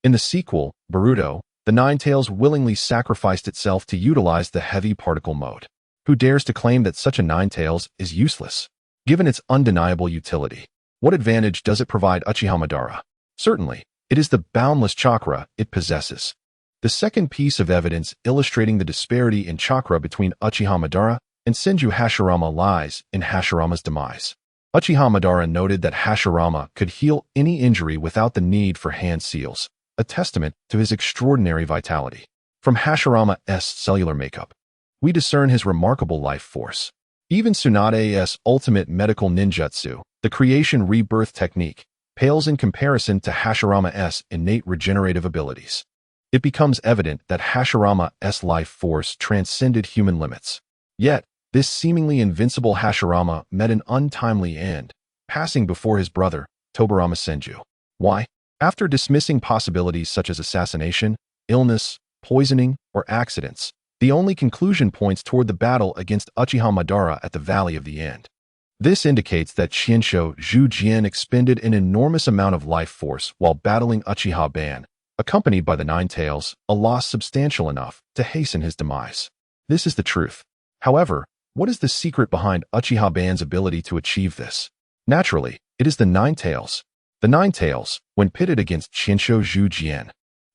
in the sequel, Boruto, the Nine Tails willingly sacrificed itself to utilize the heavy particle mode. Who dares to claim that such a Nine Tails is useless? Given its undeniable utility, what advantage does it provide Uchiha Madara? Certainly, it is the boundless chakra it possesses. The second piece of evidence illustrating the disparity in chakra between Uchiha Madara and Senju Hashirama lies in Hashirama's demise. Uchiha Madara noted that Hashirama could heal any injury without the need for hand seals, a testament to his extraordinary vitality. From Hashirama's cellular makeup, we discern his remarkable life force. Even Tsunade's ultimate medical ninjutsu, the creation-rebirth technique, pales in comparison to Hashirama's innate regenerative abilities. It becomes evident that Hashirama's life force transcended human limits. Yet, this seemingly invincible Hashirama met an untimely end, passing before his brother, Tobirama Senju. Why? After dismissing possibilities such as assassination, illness, poisoning, or accidents, the only conclusion points toward the battle against Uchiha Madara at the Valley of the End. This indicates that Qinsho Zhujian expended an enormous amount of life force while battling Uchiha Ban, accompanied by the Nine Tails, a loss substantial enough to hasten his demise. This is the truth. However, what is the secret behind Uchiha Ban's ability to achieve this? Naturally, it is the Nine Tails. The Nine Tails, when pitted against Qinsho Zhujian,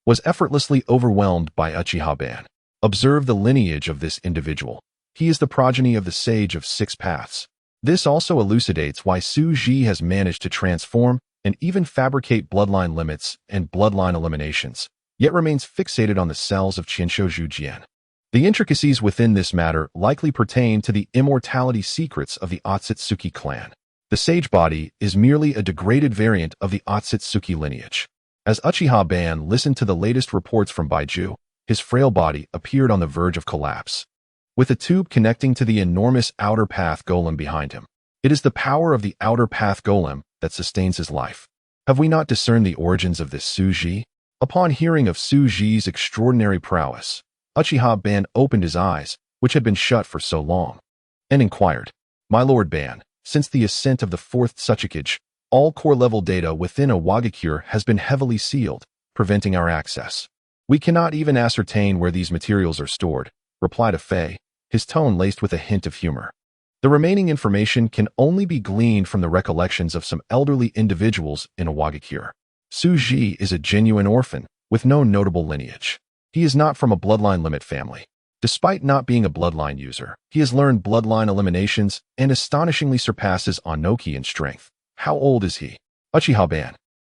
was effortlessly overwhelmed by Uchiha Ban. Observe the lineage of this individual. He is the progeny of the Sage of Six Paths. This also elucidates why Su Ji has managed to transform and even fabricate bloodline limits and bloodline eliminations, yet remains fixated on the cells of Qinsho Zhujian. The intricacies within this matter likely pertain to the immortality secrets of the Otsutsuki clan. The sage body is merely a degraded variant of the Otsutsuki lineage. As Uchiha Ban listened to the latest reports from Baiju, his frail body appeared on the verge of collapse, with a tube connecting to the enormous outer path golem behind him. It is the power of the outer path golem that sustains his life. Have we not discerned the origins of this Su Ji? Upon hearing of Su Ji's extraordinary prowess, Uchiha Ban opened his eyes, which had been shut for so long, and inquired, "My Lord Ban, since the ascent of the fourth Tsuchikage, all core-level data within a Wagakure has been heavily sealed, preventing our access. We cannot even ascertain where these materials are stored," replied a Fei, his tone laced with a hint of humor. The remaining information can only be gleaned from the recollections of some elderly individuals in a Wagakure. Su Ji is a genuine orphan, with no notable lineage. He is not from a bloodline limit family. Despite not being a bloodline user, he has learned bloodline eliminations and astonishingly surpasses Onoki in strength. How old is he? Uchiha Ban,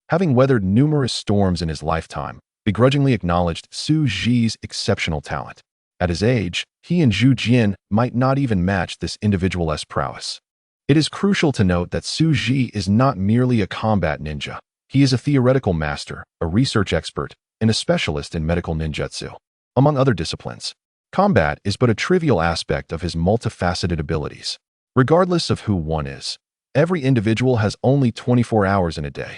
having weathered numerous storms in his lifetime, begrudgingly acknowledged Su Ji's exceptional talent. At his age, he and Zhu Jian might not even match this individual's prowess. It is crucial to note that Su Ji is not merely a combat ninja. He is a theoretical master, a research expert, and a specialist in medical ninjutsu. Among other disciplines, combat is but a trivial aspect of his multifaceted abilities. Regardless of who one is, every individual has only 24 hours in a day.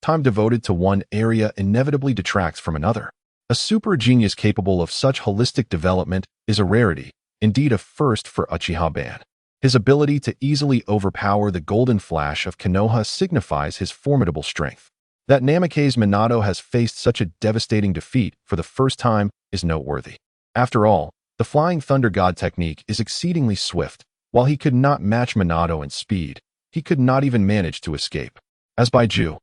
Time devoted to one area inevitably detracts from another. A super genius capable of such holistic development is a rarity, indeed a first for Uchiha Ban. His ability to easily overpower the golden flash of Konoha signifies his formidable strength. That Namake's Minato has faced such a devastating defeat for the first time is noteworthy. After all, the Flying Thunder God technique is exceedingly swift. While he could not match Minato in speed, he could not even manage to escape. As Baiju,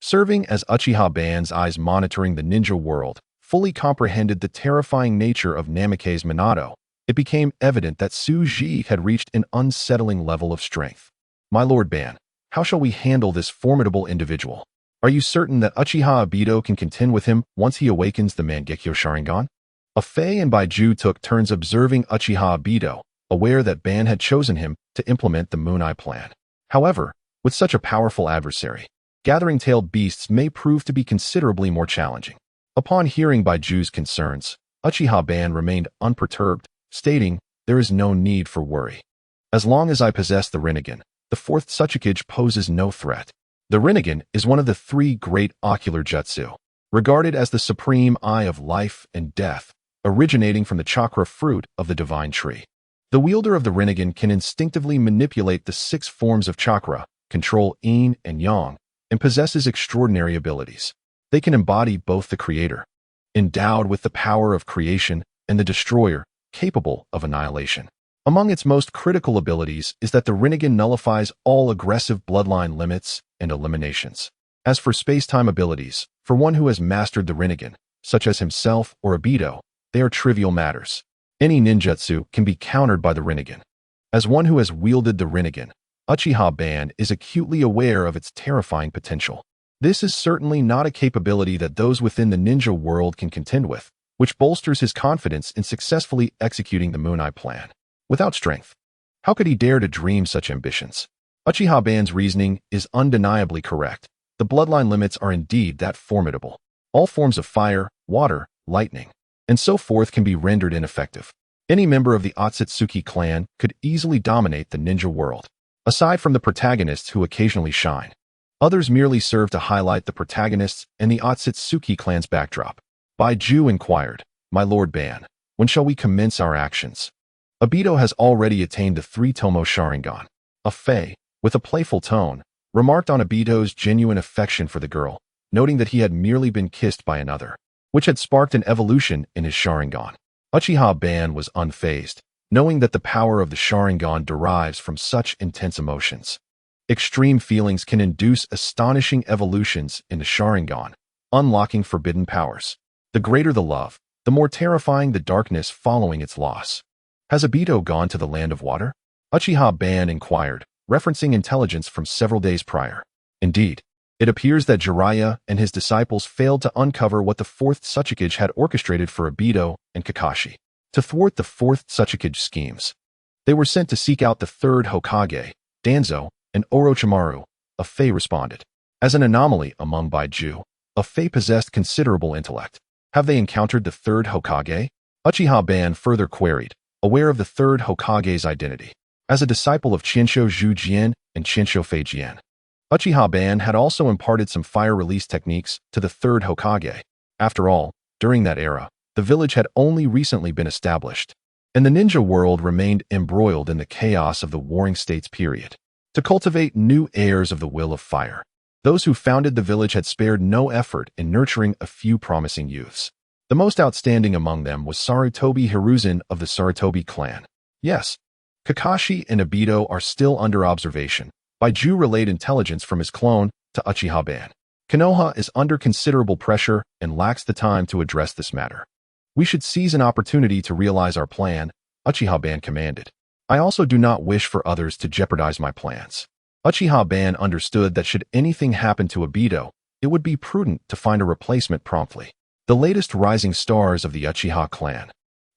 serving as Uchiha Ban's eyes monitoring the ninja world, fully comprehended the terrifying nature of Namake's Minato, it became evident that Su Ji had reached an unsettling level of strength. My Lord Ban, how shall we handle this formidable individual? Are you certain that Uchiha Obito can contend with him once he awakens the Mangekyo Sharingan? Afei and Baiju took turns observing Uchiha Obito, aware that Ban had chosen him to implement the Moon Eye plan. However, with such a powerful adversary, gathering tailed beasts may prove to be considerably more challenging. Upon hearing Baiju's concerns, Uchiha Ban remained unperturbed, stating, "There is no need for worry. As long as I possess the Rinnegan, the fourth Tsuchikage poses no threat." The Rinnegan is one of the three great ocular jutsu, regarded as the supreme eye of life and death, originating from the chakra fruit of the divine tree. The wielder of the Rinnegan can instinctively manipulate the 6 forms of chakra, control yin and yang, and possesses extraordinary abilities. They can embody both the creator, endowed with the power of creation, and the destroyer, capable of annihilation. Among its most critical abilities is that the Rinnegan nullifies all aggressive bloodline limits and eliminations. As for space-time abilities, for one who has mastered the Rinnegan, such as himself or Obito, they are trivial matters. Any ninjutsu can be countered by the Rinnegan. As one who has wielded the Rinnegan, Uchiha Ban is acutely aware of its terrifying potential. This is certainly not a capability that those within the ninja world can contend with, which bolsters his confidence in successfully executing the Moon Eye plan. Without strength, how could he dare to dream such ambitions? Uchiha Ban's reasoning is undeniably correct. The bloodline limits are indeed that formidable. All forms of fire, water, lightning, and so forth can be rendered ineffective. Any member of the Otsutsuki clan could easily dominate the ninja world. Aside from the protagonists who occasionally shine, others merely serve to highlight the protagonists and the Otsutsuki clan's backdrop. Baiju inquired, "My Lord Ban, when shall we commence our actions?" Obito has already attained the 3-tomo Sharingan. Afei, with a playful tone, remarked on Obito's genuine affection for the girl, noting that he had merely been kissed by another, which had sparked an evolution in his Sharingan. Uchiha Ban was unfazed, knowing that the power of the Sharingan derives from such intense emotions. Extreme feelings can induce astonishing evolutions in the Sharingan, unlocking forbidden powers. The greater the love, the more terrifying the darkness following its loss. Has Obito gone to the land of water? Uchiha Ban inquired, referencing intelligence from several days prior. Indeed, it appears that Jiraiya and his disciples failed to uncover what the fourth Tsuchikage had orchestrated for Obito and Kakashi. To thwart the fourth Tsuchikage schemes, they were sent to seek out the third Hokage, Danzo, and Orochimaru. Afei responded. As an anomaly among Baiju, Afei possessed considerable intellect. Have they encountered the third Hokage? Uchiha Ban further queried, aware of the third Hokage's identity. As a disciple of Qinsho Zhu Jian and Qinsho Fei Jian, Uchiha Ban had also imparted some fire release techniques to the third Hokage. After all, during that era, the village had only recently been established, and the ninja world remained embroiled in the chaos of the Warring States period. To cultivate new heirs of the will of fire, those who founded the village had spared no effort in nurturing a few promising youths. The most outstanding among them was Sarutobi Hiruzen of the Sarutobi clan. Yes, Kakashi and Obito are still under observation. Baiju relayed intelligence from his clone to Uchiha Ban. Konoha is under considerable pressure and lacks the time to address this matter. We should seize an opportunity to realize our plan, Uchiha-ban commanded. I also do not wish for others to jeopardize my plans. Uchiha-ban understood that should anything happen to Obito, it would be prudent to find a replacement promptly. The latest rising stars of the Uchiha clan,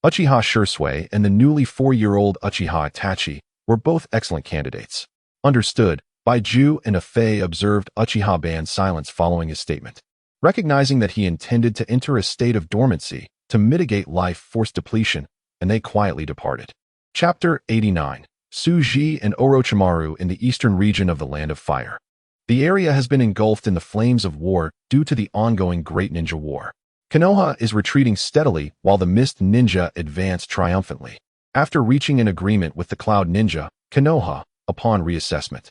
Uchiha Shisui and the newly 4-year-old Uchiha Itachi, were both excellent candidates. Understood. Baiju and Afei observed Uchiha-ban's silence following his statement. Recognizing that he intended to enter a state of dormancy to mitigate life force depletion, and they quietly departed. Chapter 89. Tsuji and Orochimaru in the eastern region of the Land of Fire. The area has been engulfed in the flames of war due to the ongoing Great Ninja War. Konoha is retreating steadily while the Mist Ninja advance triumphantly. After reaching an agreement with the Cloud Ninja, Konoha, upon reassessment,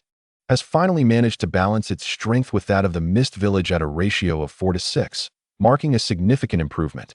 has finally managed to balance its strength with that of the Mist Village at a ratio of 4-6, marking a significant improvement.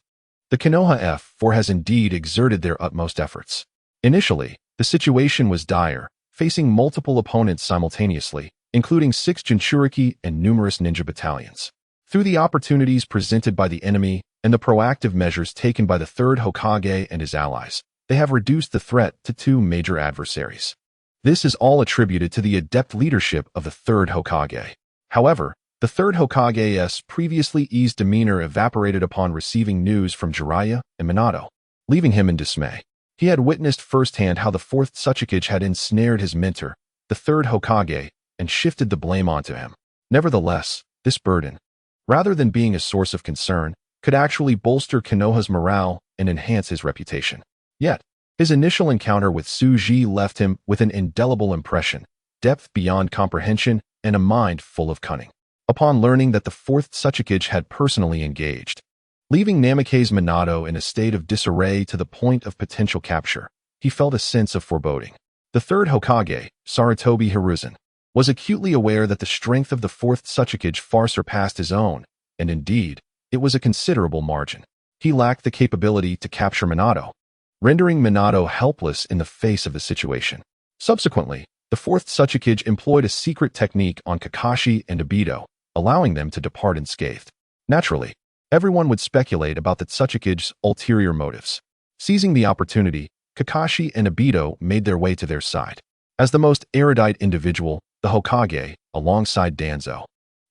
The Konoha F4 has indeed exerted their utmost efforts. Initially, the situation was dire, facing multiple opponents simultaneously, including 6 Jinchuriki and numerous ninja battalions. Through the opportunities presented by the enemy and the proactive measures taken by the 3rd Hokage and his allies, they have reduced the threat to 2 major adversaries. This is all attributed to the adept leadership of the 3rd Hokage. However, the 3rd Hokage's previously eased demeanor evaporated upon receiving news from Jiraiya and Minato, leaving him in dismay. He had witnessed firsthand how the 4th Uchiha had ensnared his mentor, the 3rd Hokage, and shifted the blame onto him. Nevertheless, this burden, rather than being a source of concern, could actually bolster Konoha's morale and enhance his reputation. Yet, his initial encounter with Tsuji left him with an indelible impression, depth beyond comprehension, and a mind full of cunning. Upon learning that the 4th Uchiha had personally engaged, leaving Namake's Minato in a state of disarray to the point of potential capture, he felt a sense of foreboding. The 3rd Hokage, Sarutobi Hiruzen, was acutely aware that the strength of the 4th Uchiha far surpassed his own, and indeed, it was a considerable margin. He lacked the capability to capture Minato, rendering Minato helpless in the face of the situation. Subsequently, the 4th Uchiha employed a secret technique on Kakashi and Obito, allowing them to depart unscathed. Naturally, everyone would speculate about the Uchiha's ulterior motives. Seizing the opportunity, Kakashi and Obito made their way to their side. As the most erudite individual, the Hokage, alongside Danzo,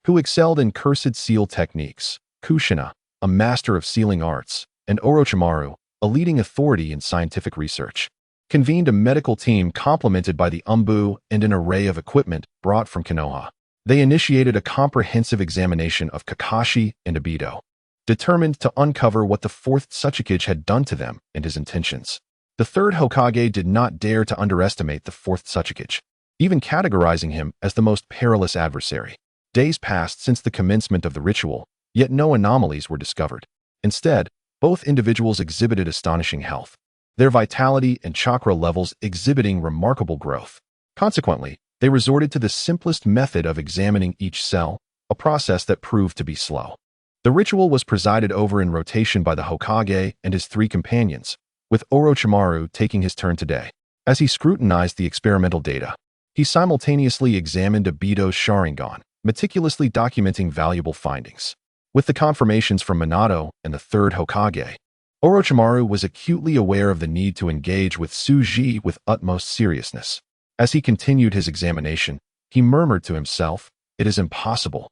who excelled in cursed seal techniques, Kushina, a master of sealing arts, and Orochimaru, a leading authority in scientific research, convened a medical team complemented by the Umbu and an array of equipment brought from Konoha. They initiated a comprehensive examination of Kakashi and Obito, determined to uncover what the 4th Uchiha had done to them and his intentions. The 3rd Hokage did not dare to underestimate the 4th Uchiha, even categorizing him as the most perilous adversary. Days passed since the commencement of the ritual, yet no anomalies were discovered. Instead, both individuals exhibited astonishing health, their vitality and chakra levels exhibiting remarkable growth. Consequently, they resorted to the simplest method of examining each cell, a process that proved to be slow. The ritual was presided over in rotation by the Hokage and his 3 companions, with Orochimaru taking his turn today. As he scrutinized the experimental data, he simultaneously examined Obito's Sharingan, meticulously documenting valuable findings. With the confirmations from Minato and the 3rd Hokage, Orochimaru was acutely aware of the need to engage with Tsuji with utmost seriousness. As he continued his examination, he murmured to himself, "It is impossible.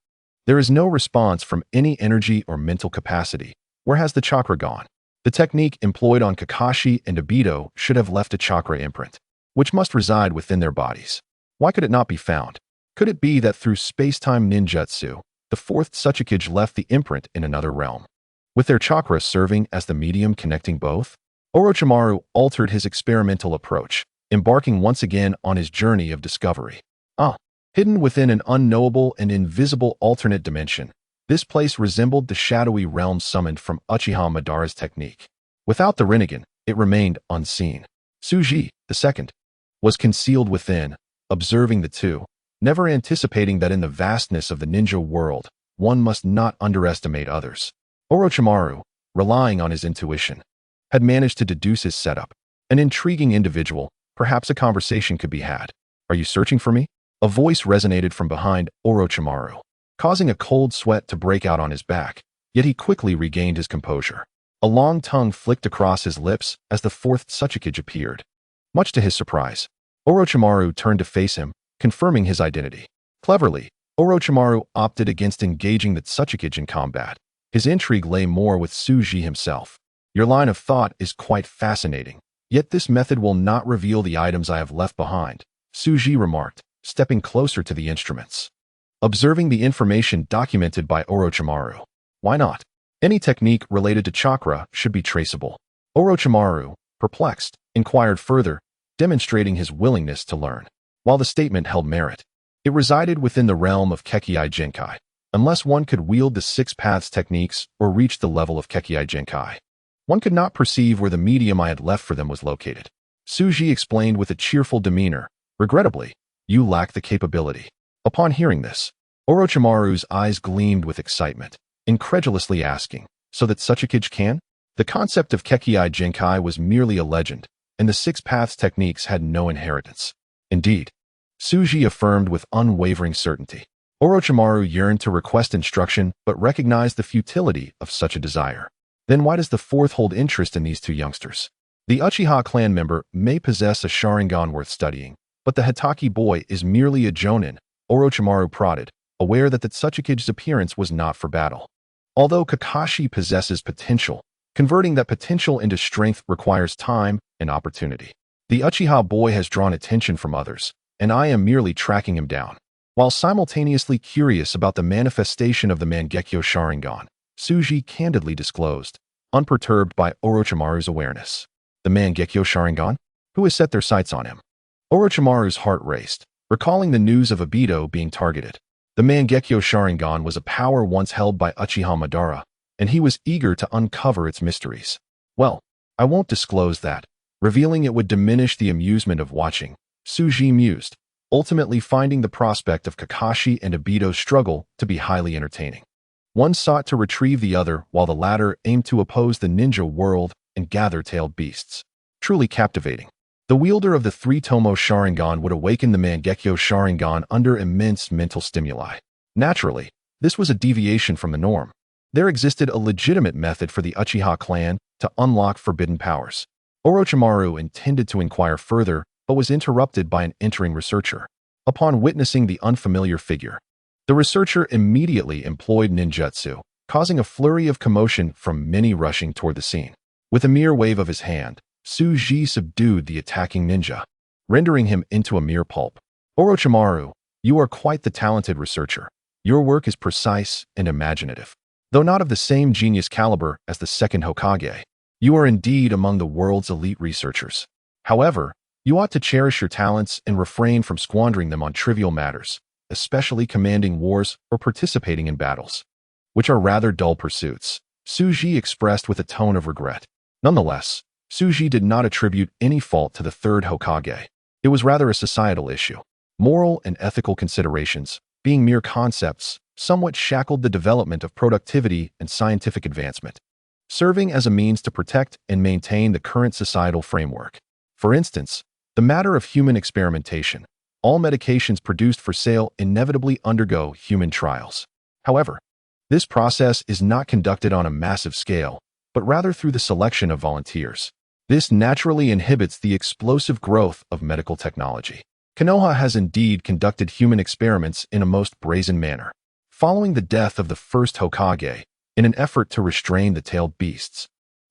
There is no response from any energy or mental capacity. Where has the chakra gone?" The technique employed on Kakashi and Obito should have left a chakra imprint, which must reside within their bodies. Why could it not be found? Could it be that through space-time ninjutsu, the 4th Uchiha left the imprint in another realm, with their chakra serving as the medium connecting both? Orochimaru altered his experimental approach, embarking once again on his journey of discovery. Hidden within an unknowable and invisible alternate dimension, this place resembled the shadowy realm summoned from Uchiha Madara's technique. Without the Rinnegan, it remained unseen. Tsuji, the 2nd, was concealed within, observing the two, never anticipating that in the vastness of the ninja world, one must not underestimate others. Orochimaru, relying on his intuition, had managed to deduce his setup. An intriguing individual, perhaps a conversation could be had. "Are you searching for me?" A voice resonated from behind Orochimaru, causing a cold sweat to break out on his back, yet he quickly regained his composure. A long tongue flicked across his lips as the fourth Otsutsuki appeared. Much to his surprise, Orochimaru turned to face him, confirming his identity. Cleverly, Orochimaru opted against engaging the Otsutsuki in combat. His intrigue lay more with Tsuji himself. Your line of thought is quite fascinating, yet this method will not reveal the items I have left behind, Tsuji remarked, stepping closer to the instruments. Observing the information documented by Orochimaru. Why not? Any technique related to chakra should be traceable. Orochimaru, perplexed, inquired further, demonstrating his willingness to learn. While the statement held merit, it resided within the realm of Kekkei Genkai, unless one could wield the six paths techniques or reach the level of Kekkei Genkai. One could not perceive where the medium I had left for them was located. Tsuji explained with a cheerful demeanor, regrettably, you lack the capability. Upon hearing this, Orochimaru's eyes gleamed with excitement, incredulously asking, so that Otsutsuki can? The concept of Kekkei Genkai was merely a legend, and the six paths techniques had no inheritance. Indeed, Tsuji affirmed with unwavering certainty. Orochimaru yearned to request instruction but recognized the futility of such a desire. Then why does the fourth hold interest in these two youngsters? The Uchiha clan member may possess a Sharingan worth studying, but the Hitaki boy is merely a Jonin, Orochimaru prodded, aware that the Otsutsuki's appearance was not for battle. Although Kakashi possesses potential, converting that potential into strength requires time and opportunity. The Uchiha boy has drawn attention from others, and I am merely tracking him down. While simultaneously curious about the manifestation of the Mangekyo Sharingan, Tsuji candidly disclosed, unperturbed by Orochimaru's awareness. The Mangekyo Sharingan? Who has set their sights on him? Orochimaru's heart raced, recalling the news of Obito being targeted. The Mangekyo Sharingan was a power once held by Uchiha Madara, and he was eager to uncover its mysteries. Well, I won't disclose that. Revealing it would diminish the amusement of watching, Tsuji mused, ultimately finding the prospect of Kakashi and Obito's struggle to be highly entertaining. One sought to retrieve the other while the latter aimed to oppose the ninja world and gather-tailed beasts. Truly captivating. The wielder of the three-tomo Sharingan would awaken the Mangekyo Sharingan under immense mental stimuli. Naturally, this was a deviation from the norm. There existed a legitimate method for the Uchiha clan to unlock forbidden powers. Orochimaru intended to inquire further, but was interrupted by an entering researcher. Upon witnessing the unfamiliar figure, the researcher immediately employed ninjutsu, causing a flurry of commotion from many rushing toward the scene. With a mere wave of his hand, Tsuji subdued the attacking ninja, rendering him into a mere pulp. Orochimaru, you are quite the talented researcher. Your work is precise and imaginative. Though not of the same genius caliber as the second Hokage, you are indeed among the world's elite researchers. However, you ought to cherish your talents and refrain from squandering them on trivial matters, especially commanding wars or participating in battles, which are rather dull pursuits, Tsuji expressed with a tone of regret. Nonetheless, Tsuji did not attribute any fault to the third Hokage. It was rather a societal issue. Moral and ethical considerations, being mere concepts, somewhat shackled the development of productivity and scientific advancement, serving as a means to protect and maintain the current societal framework. For instance, the matter of human experimentation. All medications produced for sale inevitably undergo human trials. However, this process is not conducted on a massive scale, but rather through the selection of volunteers. This naturally inhibits the explosive growth of medical technology. Konoha has indeed conducted human experiments in a most brazen manner. Following the death of the first Hokage, in an effort to restrain the tailed beasts,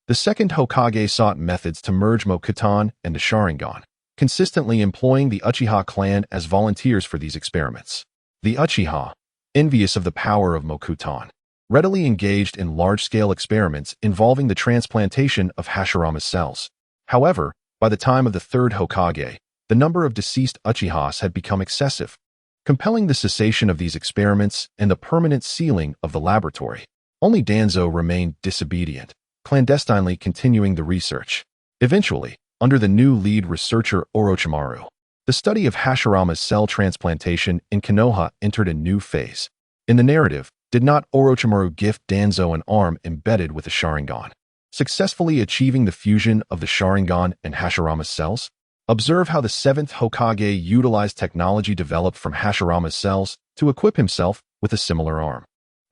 the second Hokage sought methods to merge Mokuton and the Sharingan, consistently employing the Uchiha clan as volunteers for these experiments. The Uchiha, envious of the power of Mokuton, readily engaged in large-scale experiments involving the transplantation of Hashirama's cells. However, by the time of the third Hokage, the number of deceased Uchihas had become excessive, compelling the cessation of these experiments and the permanent sealing of the laboratory. Only Danzo remained disobedient, clandestinely continuing the research. Eventually, under the new lead researcher Orochimaru, the study of Hashirama's cell transplantation in Konoha entered a new phase. In the narrative, did not Orochimaru gift Danzo an arm embedded with a Sharingan, successfully achieving the fusion of the Sharingan and Hashirama's cells? Observe how the seventh Hokage utilized technology developed from Hashirama's cells to equip himself with a similar arm.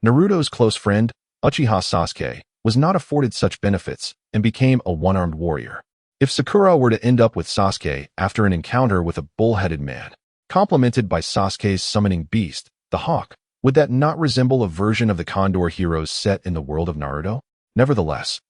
Naruto's close friend, Uchiha Sasuke, was not afforded such benefits and became a one-armed warrior. If Sakura were to end up with Sasuke after an encounter with a bull-headed man, complemented by Sasuke's summoning beast, the hawk, would that not resemble a version of the Condor heroes set in the world of Naruto? Nevertheless,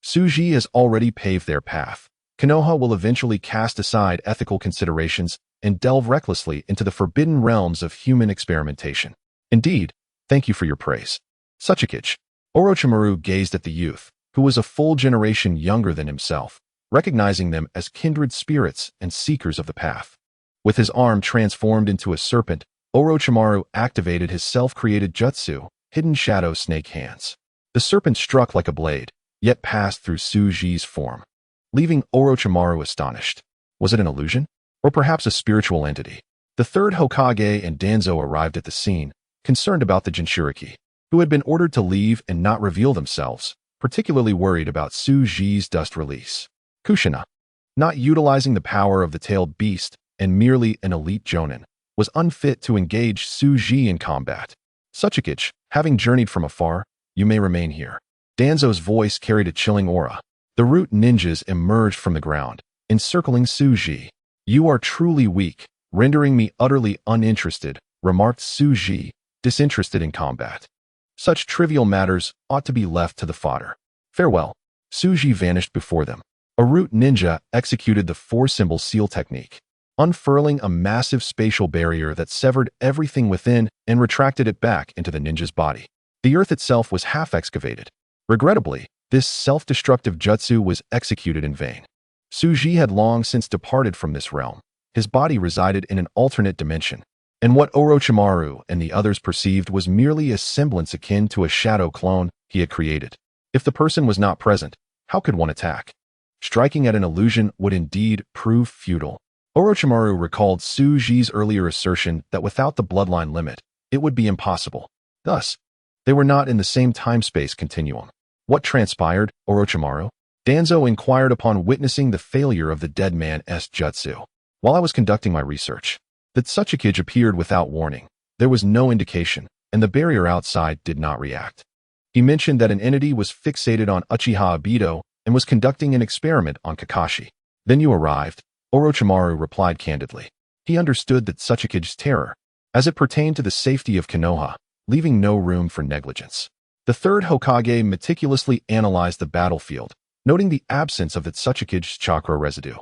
Tsuji has already paved their path. Konoha will eventually cast aside ethical considerations and delve recklessly into the forbidden realms of human experimentation. Indeed, thank you for your praise. Tsuchikage. Orochimaru gazed at the youth, who was a full generation younger than himself, recognizing them as kindred spirits and seekers of the path. With his arm transformed into a serpent, Orochimaru activated his self-created jutsu, Hidden Shadow Snake Hands. The serpent struck like a blade, yet passed through Tsuji's form, leaving Orochimaru astonished. Was it an illusion? Or perhaps a spiritual entity? The third Hokage and Danzo arrived at the scene, concerned about the Jinchuriki, who had been ordered to leave and not reveal themselves, particularly worried about Tsuji's dust release. Kushina, not utilizing the power of the tailed beast and merely an elite jonin, was unfit to engage Tsuji in combat. Tsuchikage, having journeyed from afar, you may remain here. Danzo's voice carried a chilling aura. The root ninjas emerged from the ground, encircling Tsuji. You are truly weak, rendering me utterly uninterested, remarked Tsuji, disinterested in combat. Such trivial matters ought to be left to the fodder. Farewell. Tsuji vanished before them. A root ninja executed the four-symbol seal technique, unfurling a massive spatial barrier that severed everything within and retracted it back into the ninja's body. The earth itself was half-excavated. Regrettably, this self-destructive jutsu was executed in vain. Tsuji had long since departed from this realm. His body resided in an alternate dimension, and what Orochimaru and the others perceived was merely a semblance akin to a shadow clone he had created. If the person was not present, how could one attack? Striking at an illusion would indeed prove futile. Orochimaru recalled Tsuji's earlier assertion that without the bloodline limit, it would be impossible. Thus, they were not in the same time-space continuum. What transpired, Orochimaru? Danzo inquired upon witnessing the failure of the dead man's jutsu. While I was conducting my research, the Tsuchikage appeared without warning. There was no indication, and the barrier outside did not react. He mentioned that an entity was fixated on Uchiha Obito and was conducting an experiment on Kakashi. Then you arrived, Orochimaru replied candidly. He understood that Tsuchikage's terror, as it pertained to the safety of Konoha, leaving no room for negligence. The third Hokage meticulously analyzed the battlefield, noting the absence of the Tsuchikage's chakra residue,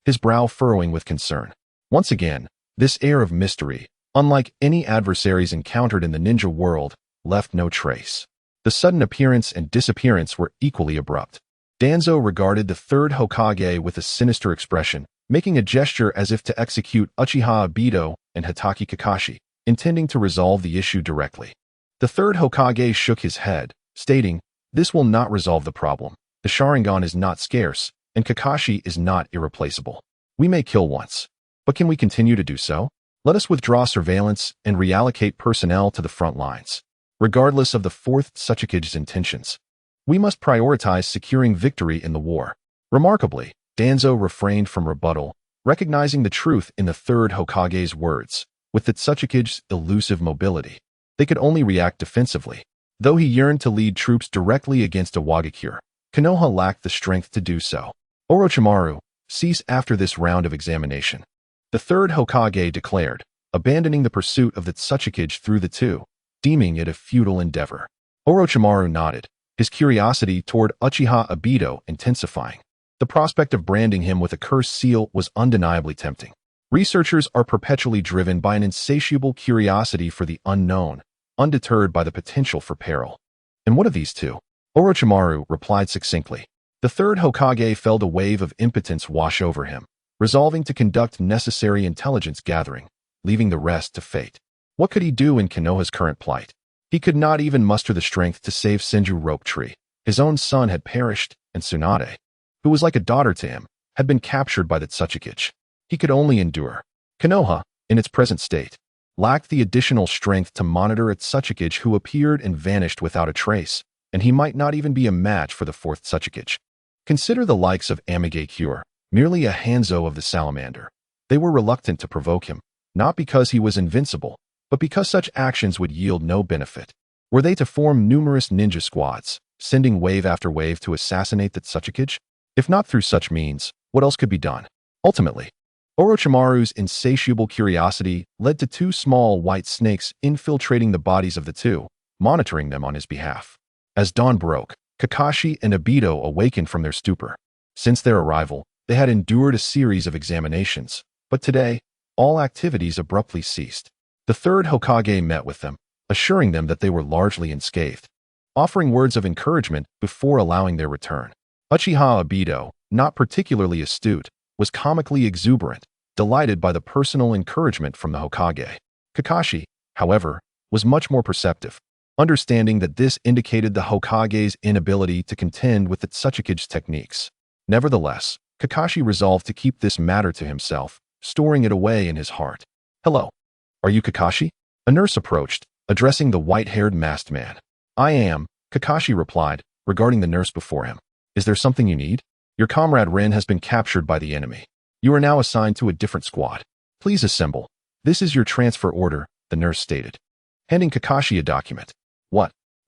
his brow furrowing with concern. Once again, this air of mystery, unlike any adversaries encountered in the ninja world, left no trace. The sudden appearance and disappearance were equally abrupt. Danzo regarded the third Hokage with a sinister expression, making a gesture as if to execute Uchiha Obito and Hatake Kakashi, intending to resolve the issue directly. The third Hokage shook his head, stating, "This will not resolve the problem. The Sharingan is not scarce, and Kakashi is not irreplaceable. We may kill once, but can we continue to do so? Let us withdraw surveillance and reallocate personnel to the front lines. Regardless of the fourth Tsuchikage's intentions, we must prioritize securing victory in the war." Remarkably, Danzo refrained from rebuttal, recognizing the truth in the third Hokage's words. With the Tsuchikage's elusive mobility, they could only react defensively. Though he yearned to lead troops directly against Awakens, Konoha lacked the strength to do so. Orochimaru, cease after this round of examination, the third Hokage declared, abandoning the pursuit of the Tsuchikage through the two, deeming it a futile endeavor. Orochimaru nodded, his curiosity toward Uchiha Obito intensifying. The prospect of branding him with a cursed seal was undeniably tempting. Researchers are perpetually driven by an insatiable curiosity for the unknown, undeterred by the potential for peril. And what of these two? Orochimaru replied succinctly. The third Hokage felt a wave of impotence wash over him, resolving to conduct necessary intelligence gathering, leaving the rest to fate. What could he do in Konoha's current plight? He could not even muster the strength to save Senju Rope Tree. His own son had perished, and Tsunade, who was like a daughter to him, had been captured by the Tsuchikage. He could only endure. Konoha, in its present state, lacked the additional strength to monitor a Tsuchikage who appeared and vanished without a trace, and he might not even be a match for the fourth Tsuchikage. Consider the likes of Amigakure, merely a Hanzo of the salamander. They were reluctant to provoke him, not because he was invincible, but because such actions would yield no benefit. Were they to form numerous ninja squads, sending wave after wave to assassinate the Otsutsuki? If not through such means, what else could be done? Ultimately, Orochimaru's insatiable curiosity led to two small white snakes infiltrating the bodies of the two, monitoring them on his behalf. As dawn broke, Kakashi and Obito awakened from their stupor. Since their arrival, they had endured a series of examinations, but today, all activities abruptly ceased. The third Hokage met with them, assuring them that they were largely unscathed, offering words of encouragement before allowing their return. Uchiha Obito, not particularly astute, was comically exuberant, delighted by the personal encouragement from the Hokage. Kakashi, however, was much more perceptive, understanding that this indicated the Hokage's inability to contend with the Otsutsuki's techniques. Nevertheless, Kakashi resolved to keep this matter to himself, storing it away in his heart. "Hello. Are you Kakashi?" A nurse approached, addressing the white-haired masked man. "I am," Kakashi replied, regarding the nurse before him. "Is there something you need? Your comrade Rin has been captured by the enemy. You are now assigned to a different squad. Please assemble. This is your transfer order," the nurse stated, handing Kakashi a document.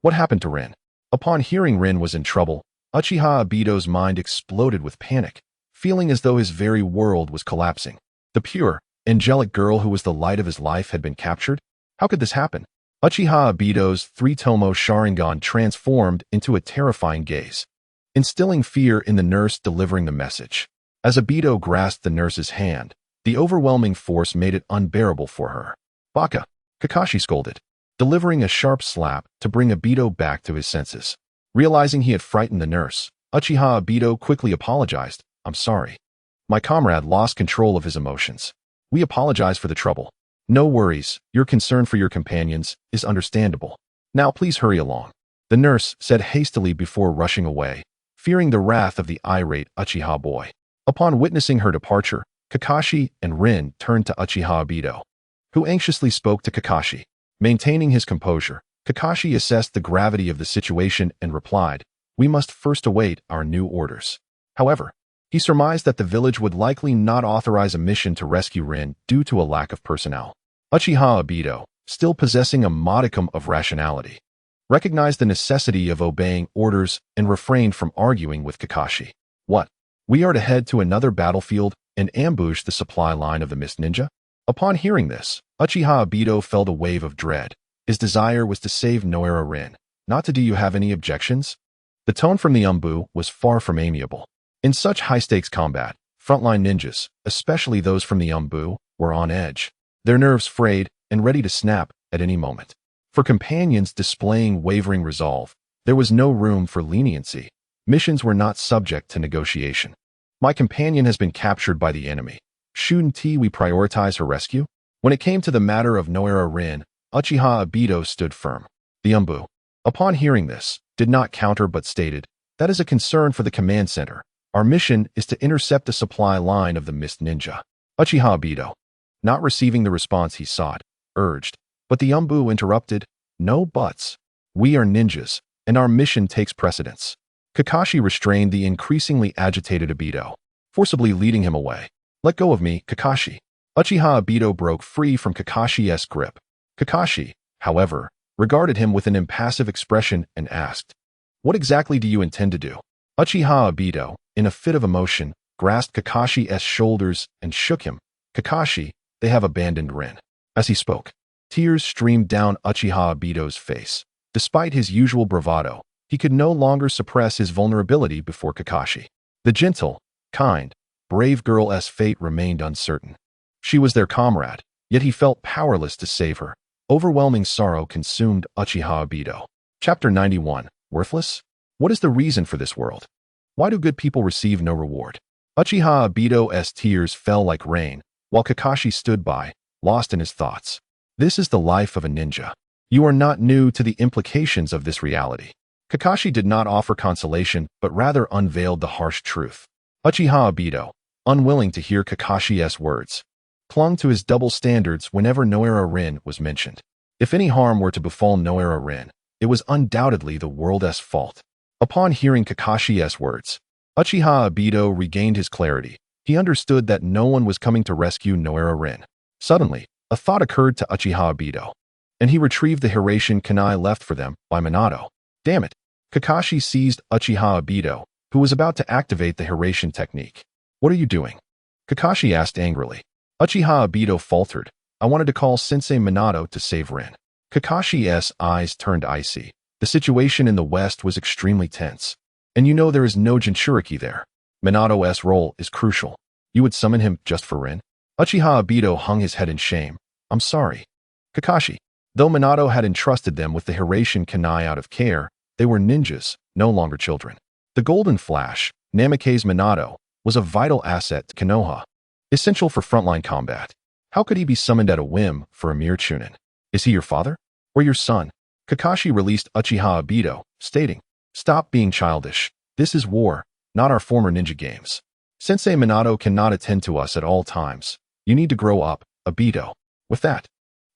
What happened to Rin? Upon hearing Rin was in trouble, Uchiha Obito's mind exploded with panic, feeling as though his very world was collapsing. The pure, angelic girl who was the light of his life had been captured? How could this happen? Uchiha Obito's three-tomo Sharingan transformed into a terrifying gaze, instilling fear in the nurse delivering the message. As Obito grasped the nurse's hand, the overwhelming force made it unbearable for her. "Baka!" Kakashi scolded, delivering a sharp slap to bring Obito back to his senses. Realizing he had frightened the nurse, Uchiha Obito quickly apologized. "I'm sorry. My comrade lost control of his emotions. We apologize for the trouble." "No worries, your concern for your companions is understandable. Now please hurry along," the nurse said hastily before rushing away, fearing the wrath of the irate Uchiha boy. Upon witnessing her departure, Kakashi and Rin turned to Uchiha Obito, who anxiously spoke to Kakashi. Maintaining his composure, Kakashi assessed the gravity of the situation and replied, "We must first await our new orders." However, he surmised that the village would likely not authorize a mission to rescue Rin due to a lack of personnel. Uchiha Obito, still possessing a modicum of rationality, recognized the necessity of obeying orders and refrained from arguing with Kakashi. "What? We are to head to another battlefield and ambush the supply line of the Mist Ninja?" Upon hearing this, Uchiha Obito felt a wave of dread. His desire was to save Noera Rin, not to "Do you have any objections?" The tone from the Umbu was far from amiable. In such high-stakes combat, frontline ninjas, especially those from the Umbu, were on edge, their nerves frayed and ready to snap at any moment. For companions displaying wavering resolve, there was no room for leniency. Missions were not subject to negotiation. "My companion has been captured by the enemy. Shouldn't we prioritize her rescue?" When it came to the matter of Noera Rin, Uchiha Obito stood firm. The Umbu, upon hearing this, did not counter but stated, "That is a concern for the command center. Our mission is to intercept the supply line of the Mist Ninja." Uchiha Obito, not receiving the response he sought, urged, but the Umbu interrupted, "No buts. We are ninjas, and our mission takes precedence." Kakashi restrained the increasingly agitated Obito, forcibly leading him away. "Let go of me, Kakashi." Uchiha Obito broke free from Kakashi's grip. Kakashi, however, regarded him with an impassive expression and asked, "What exactly do you intend to do?" Uchiha Obito, in a fit of emotion, grasped Kakashi's shoulders and shook him. "Kakashi, they have abandoned Rin." As he spoke, tears streamed down Uchiha Obito's face. Despite his usual bravado, he could no longer suppress his vulnerability before Kakashi. The gentle, kind, brave girl's fate remained uncertain. She was their comrade, yet he felt powerless to save her. Overwhelming sorrow consumed Uchiha Obito. Chapter 91. Worthless? What is the reason for this world? Why do good people receive no reward? Uchiha Obito's tears fell like rain, while Kakashi stood by, lost in his thoughts. This is the life of a ninja. You are not new to the implications of this reality. Kakashi did not offer consolation, but rather unveiled the harsh truth. Uchiha Obito, unwilling to hear Kakashi's words, clung to his double standards whenever Noera Rin was mentioned. If any harm were to befall Noera Rin, it was undoubtedly the world's fault. Upon hearing Kakashi's words, Uchiha Obito regained his clarity. He understood that no one was coming to rescue Noera Rin. Suddenly, a thought occurred to Uchiha Obito, and he retrieved the Hiraishin kunai left for them by Minato. Damn it! Kakashi seized Uchiha Obito, who was about to activate the Hiration technique. "What are you doing?" Kakashi asked angrily. Uchiha Obito faltered. "I wanted to call Sensei Minato to save Rin." Kakashi's eyes turned icy. The situation in the West was extremely tense. "And you know there is no Jinchuriki there. Minato's role is crucial. You would summon him just for Rin?" Uchiha Obito hung his head in shame. "I'm sorry, Kakashi." Though Minato had entrusted them with the Hiration Kunai out of care, they were ninjas, no longer children. The Golden Flash, Namake's Minato, was a vital asset to Konoha, essential for frontline combat. How could he be summoned at a whim for a mere chunin? "Is he your father? Or your son?" Kakashi released Uchiha Obito, stating, "Stop being childish. This is war, not our former ninja games. Sensei Minato cannot attend to us at all times. You need to grow up, Obito." With that,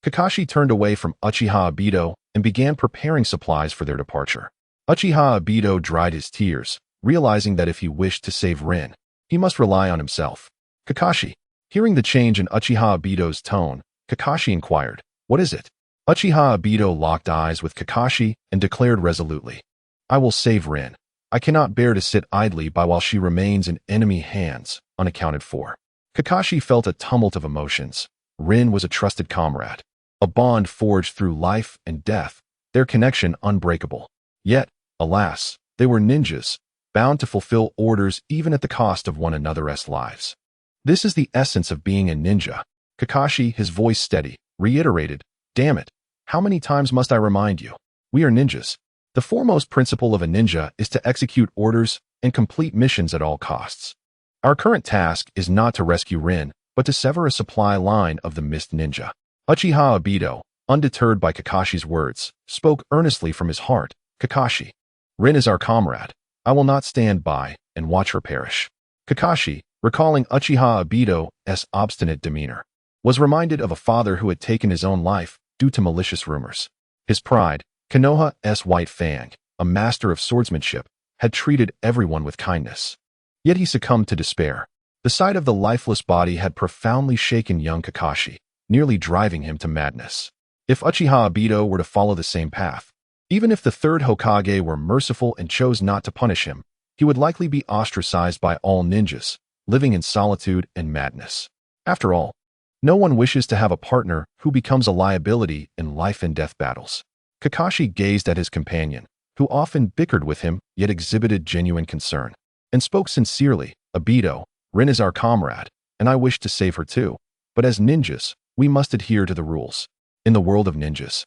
Kakashi turned away from Uchiha Obito and began preparing supplies for their departure. Uchiha Obito dried his tears, realizing that if he wished to save Rin, he must rely on himself. "Kakashi." Hearing the change in Uchiha Obito's tone, Kakashi inquired, "What is it?" Uchiha Obito locked eyes with Kakashi and declared resolutely, "I will save Rin. I cannot bear to sit idly by while she remains in enemy hands, unaccounted for." Kakashi felt a tumult of emotions. Rin was a trusted comrade, a bond forged through life and death, their connection unbreakable. Yet, alas, they were ninjas, bound to fulfill orders even at the cost of one another's lives. "This is the essence of being a ninja." Kakashi, his voice steady, reiterated, "Damn it, how many times must I remind you? We are ninjas. The foremost principle of a ninja is to execute orders and complete missions at all costs. Our current task is not to rescue Rin, but to sever a supply line of the Mist Ninja." Uchiha Obito, undeterred by Kakashi's words, spoke earnestly from his heart. "Kakashi, Rin is our comrade. I will not stand by and watch her perish." Kakashi, recalling Uchiha Obito's obstinate demeanor, was reminded of a father who had taken his own life due to malicious rumors. His pride, Konoha's White Fang, a master of swordsmanship, had treated everyone with kindness. Yet he succumbed to despair. The sight of the lifeless body had profoundly shaken young Kakashi, nearly driving him to madness. If Uchiha Obito were to follow the same path, even if the third Hokage were merciful and chose not to punish him, he would likely be ostracized by all ninjas, living in solitude and madness. After all, no one wishes to have a partner who becomes a liability in life and death battles. Kakashi gazed at his companion, who often bickered with him yet exhibited genuine concern, and spoke sincerely. "Obito, Rin is our comrade, and I wish to save her too. But as ninjas, we must adhere to the rules. In the world of ninjas,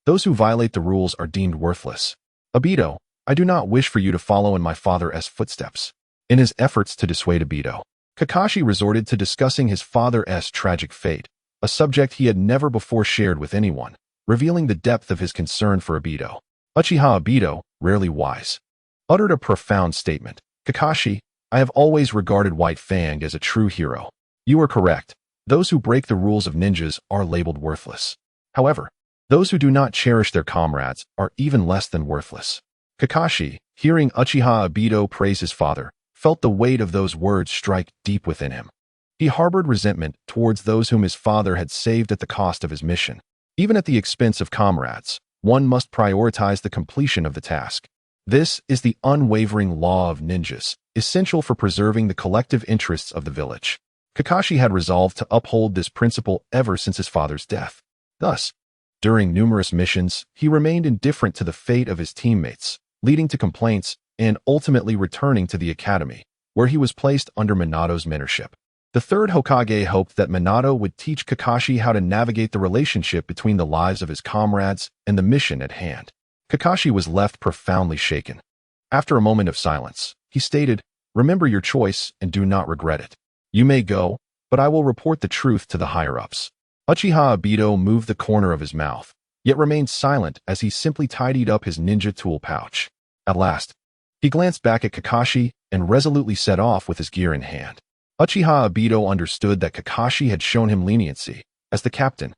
those who violate the rules are deemed worthless. Obito, I do not wish for you to follow in my father's footsteps." In his efforts to dissuade Obito, Kakashi resorted to discussing his father's tragic fate, a subject he had never before shared with anyone, revealing the depth of his concern for Obito. Uchiha Obito, rarely wise, uttered a profound statement. "Kakashi, I have always regarded White Fang as a true hero. You are correct. Those who break the rules of ninjas are labeled worthless. However, those who do not cherish their comrades are even less than worthless." Kakashi, hearing Uchiha Obito praise his father, felt the weight of those words strike deep within him. He harbored resentment towards those whom his father had saved at the cost of his mission. Even at the expense of comrades, one must prioritize the completion of the task. This is the unwavering law of ninjas, essential for preserving the collective interests of the village. Kakashi had resolved to uphold this principle ever since his father's death. Thus, during numerous missions, he remained indifferent to the fate of his teammates, leading to complaints and ultimately returning to the academy, where he was placed under Minato's mentorship. The third Hokage hoped that Minato would teach Kakashi how to navigate the relationship between the lives of his comrades and the mission at hand. Kakashi was left profoundly shaken. After a moment of silence, he stated, "Remember your choice and do not regret it. You may go, but I will report the truth to the higher-ups." Uchiha Obito moved the corner of his mouth, yet remained silent as he simply tidied up his ninja tool pouch. At last, he glanced back at Kakashi and resolutely set off with his gear in hand. Uchiha Obito understood that Kakashi had shown him leniency. As the captain,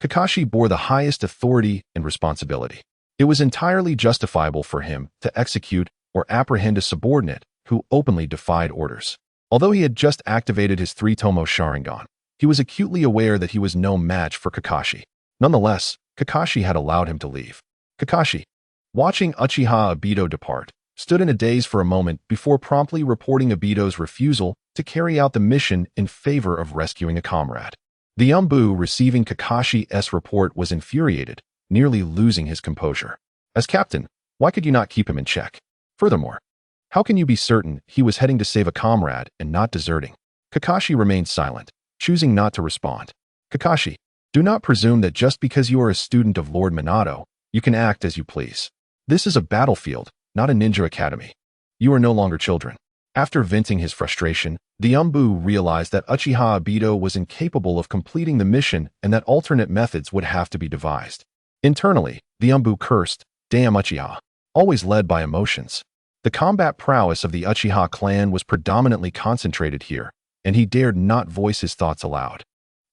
Kakashi bore the highest authority and responsibility. It was entirely justifiable for him to execute or apprehend a subordinate who openly defied orders. Although he had just activated his three-tomo Sharingan, he was acutely aware that he was no match for Kakashi. Nonetheless, Kakashi had allowed him to leave. "Kakashi, Watching Uchiha Obito depart, stood in a daze for a moment before promptly reporting Obito's refusal to carry out the mission in favor of rescuing a comrade. The Umbu receiving Kakashi's report was infuriated, nearly losing his composure. As captain, why could you not keep him in check? Furthermore, how can you be certain he was heading to save a comrade and not deserting? Kakashi remained silent, choosing not to respond. Kakashi, do not presume that just because you are a student of Lord Minato, you can act as you please. This is a battlefield, not a ninja academy. You are no longer children. After venting his frustration, the Umbu realized that Uchiha Obito was incapable of completing the mission and that alternate methods would have to be devised. Internally, the Umbu cursed, "Damn Uchiha," always led by emotions. The combat prowess of the Uchiha clan was predominantly concentrated here, and he dared not voice his thoughts aloud,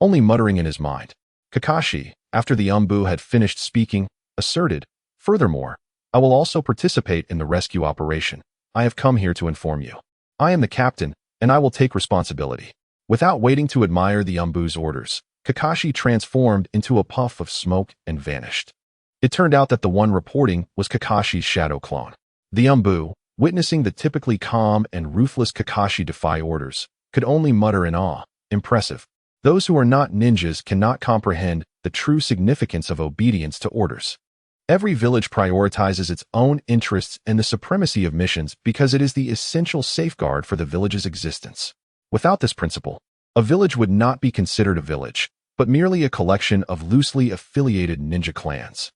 only muttering in his mind. Kakashi, after the Umbu had finished speaking, asserted, "Furthermore, I will also participate in the rescue operation. I have come here to inform you. I am the captain, and I will take responsibility." Without waiting to admire the Umbu's orders, Kakashi transformed into a puff of smoke and vanished. It turned out that the one reporting was Kakashi's shadow clone. The Umbu, witnessing the typically calm and ruthless Kakashi defy orders, could only mutter in awe, "Impressive." Those who are not ninjas cannot comprehend the true significance of obedience to orders. Every village prioritizes its own interests and the supremacy of missions because it is the essential safeguard for the village's existence. Without this principle, a village would not be considered a village, but merely a collection of loosely affiliated ninja clans.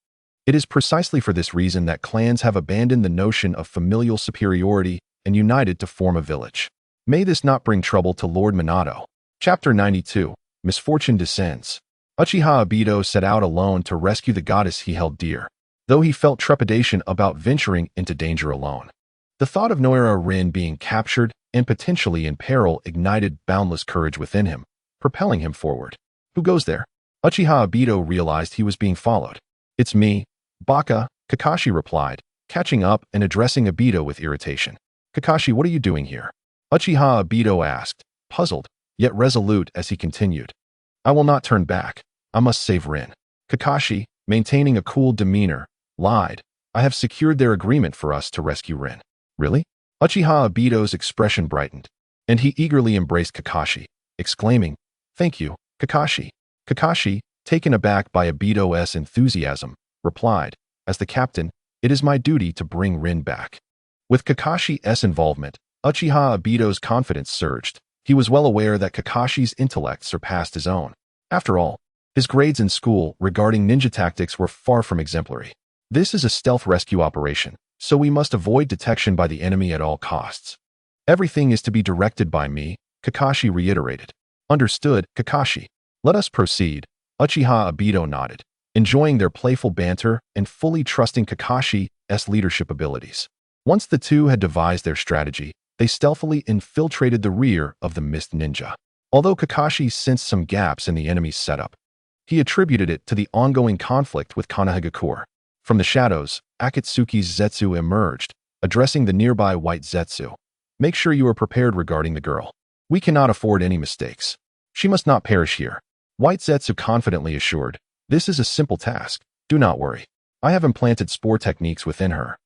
It is precisely for this reason that clans have abandoned the notion of familial superiority and united to form a village. May this not bring trouble to Lord Minato. Chapter 92, Misfortune Descends. Uchiha Obito set out alone to rescue the goddess he held dear, though he felt trepidation about venturing into danger alone. The thought of Noira Rin being captured and potentially in peril ignited boundless courage within him, propelling him forward. Who goes there? Uchiha Obito realized he was being followed. "It's me, Baka," Kakashi replied, catching up and addressing Obito with irritation. "Kakashi, what are you doing here?" Uchiha Obito asked, puzzled, yet resolute as he continued. "I will not turn back. I must save Rin." Kakashi, maintaining a cool demeanor, lied. "I have secured their agreement for us to rescue Rin." "Really?" Uchiha Obito's expression brightened, and he eagerly embraced Kakashi, exclaiming, "Thank you, Kakashi." Kakashi, taken aback by Obito's enthusiasm, replied, "As the captain, it is my duty to bring Rin back." With Kakashi's involvement, Uchiha Obito's confidence surged. He was well aware that Kakashi's intellect surpassed his own. After all, his grades in school regarding ninja tactics were far from exemplary. This is a stealth rescue operation, so we must avoid detection by the enemy at all costs. "Everything is to be directed by me," Kakashi reiterated. "Understood, Kakashi. Let us proceed." Uchiha Obito nodded, enjoying their playful banter and fully trusting Kakashi's leadership abilities. Once the two had devised their strategy, they stealthily infiltrated the rear of the Mist Ninja. Although Kakashi sensed some gaps in the enemy's setup, he attributed it to the ongoing conflict with Konohagakure. From the shadows, Akatsuki's Zetsu emerged, addressing the nearby white Zetsu. "Make sure you are prepared regarding the girl. We cannot afford any mistakes. She must not perish here." White Zetsu confidently assured, "This is a simple task. Do not worry. I have implanted spore techniques within her,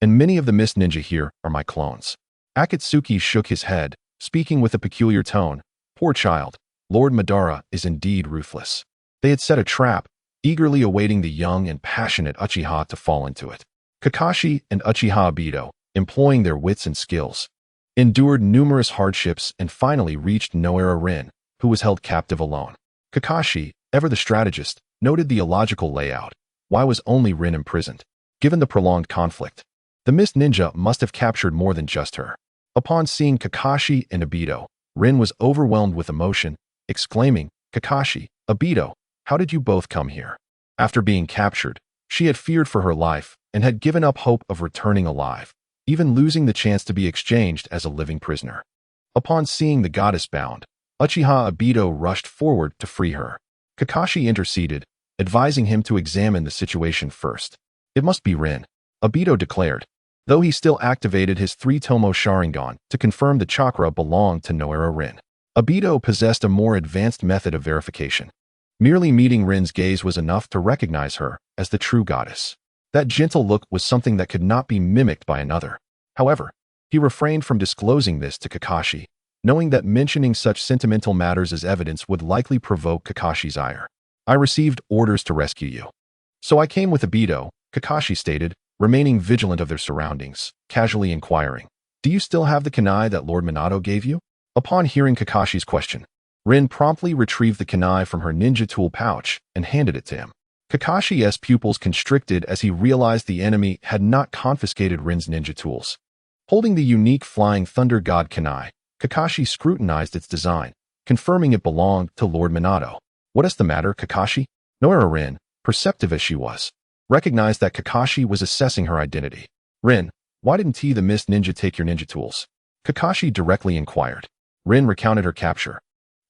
and many of the Mist Ninja here are my clones." Akatsuki shook his head, speaking with a peculiar tone. "Poor child, Lord Madara is indeed ruthless." They had set a trap, eagerly awaiting the young and passionate Uchiha to fall into it. Kakashi and Uchiha Obito, employing their wits and skills, endured numerous hardships and finally reached Noira Rin, who was held captive alone. Kakashi, ever the strategist, noted the illogical layout. Why was only Rin imprisoned? Given the prolonged conflict, the Mist Ninja must have captured more than just her. Upon seeing Kakashi and Obito, Rin was overwhelmed with emotion, exclaiming, "Kakashi, Obito, how did you both come here?" After being captured, she had feared for her life and had given up hope of returning alive, even losing the chance to be exchanged as a living prisoner. Upon seeing the goddess bound, Uchiha Obito rushed forward to free her. Kakashi interceded, advising him to examine the situation first. "It must be Rin," Obito declared, though he still activated his 3-Tomo Sharingan to confirm the chakra belonged to Noira Rin. Obito possessed a more advanced method of verification. Merely meeting Rin's gaze was enough to recognize her as the true goddess. That gentle look was something that could not be mimicked by another. However, he refrained from disclosing this to Kakashi, knowing that mentioning such sentimental matters as evidence would likely provoke Kakashi's ire. I received orders to rescue you. So I came with Obito, Kakashi stated, remaining vigilant of their surroundings, casually inquiring, "Do you still have the kunai that Lord Minato gave you?" Upon hearing Kakashi's question, Rin promptly retrieved the kunai from her ninja tool pouch and handed it to him. Kakashi's pupils constricted as he realized the enemy had not confiscated Rin's ninja tools. Holding the unique Flying Thunder God kunai, Kakashi scrutinized its design, confirming it belonged to Lord Minato. "What is the matter, Kakashi?" Noira Rin, perceptive as she was, recognized that Kakashi was assessing her identity. "Rin, why didn't the Mist Ninja take your ninja tools?" Kakashi directly inquired. Rin recounted her capture.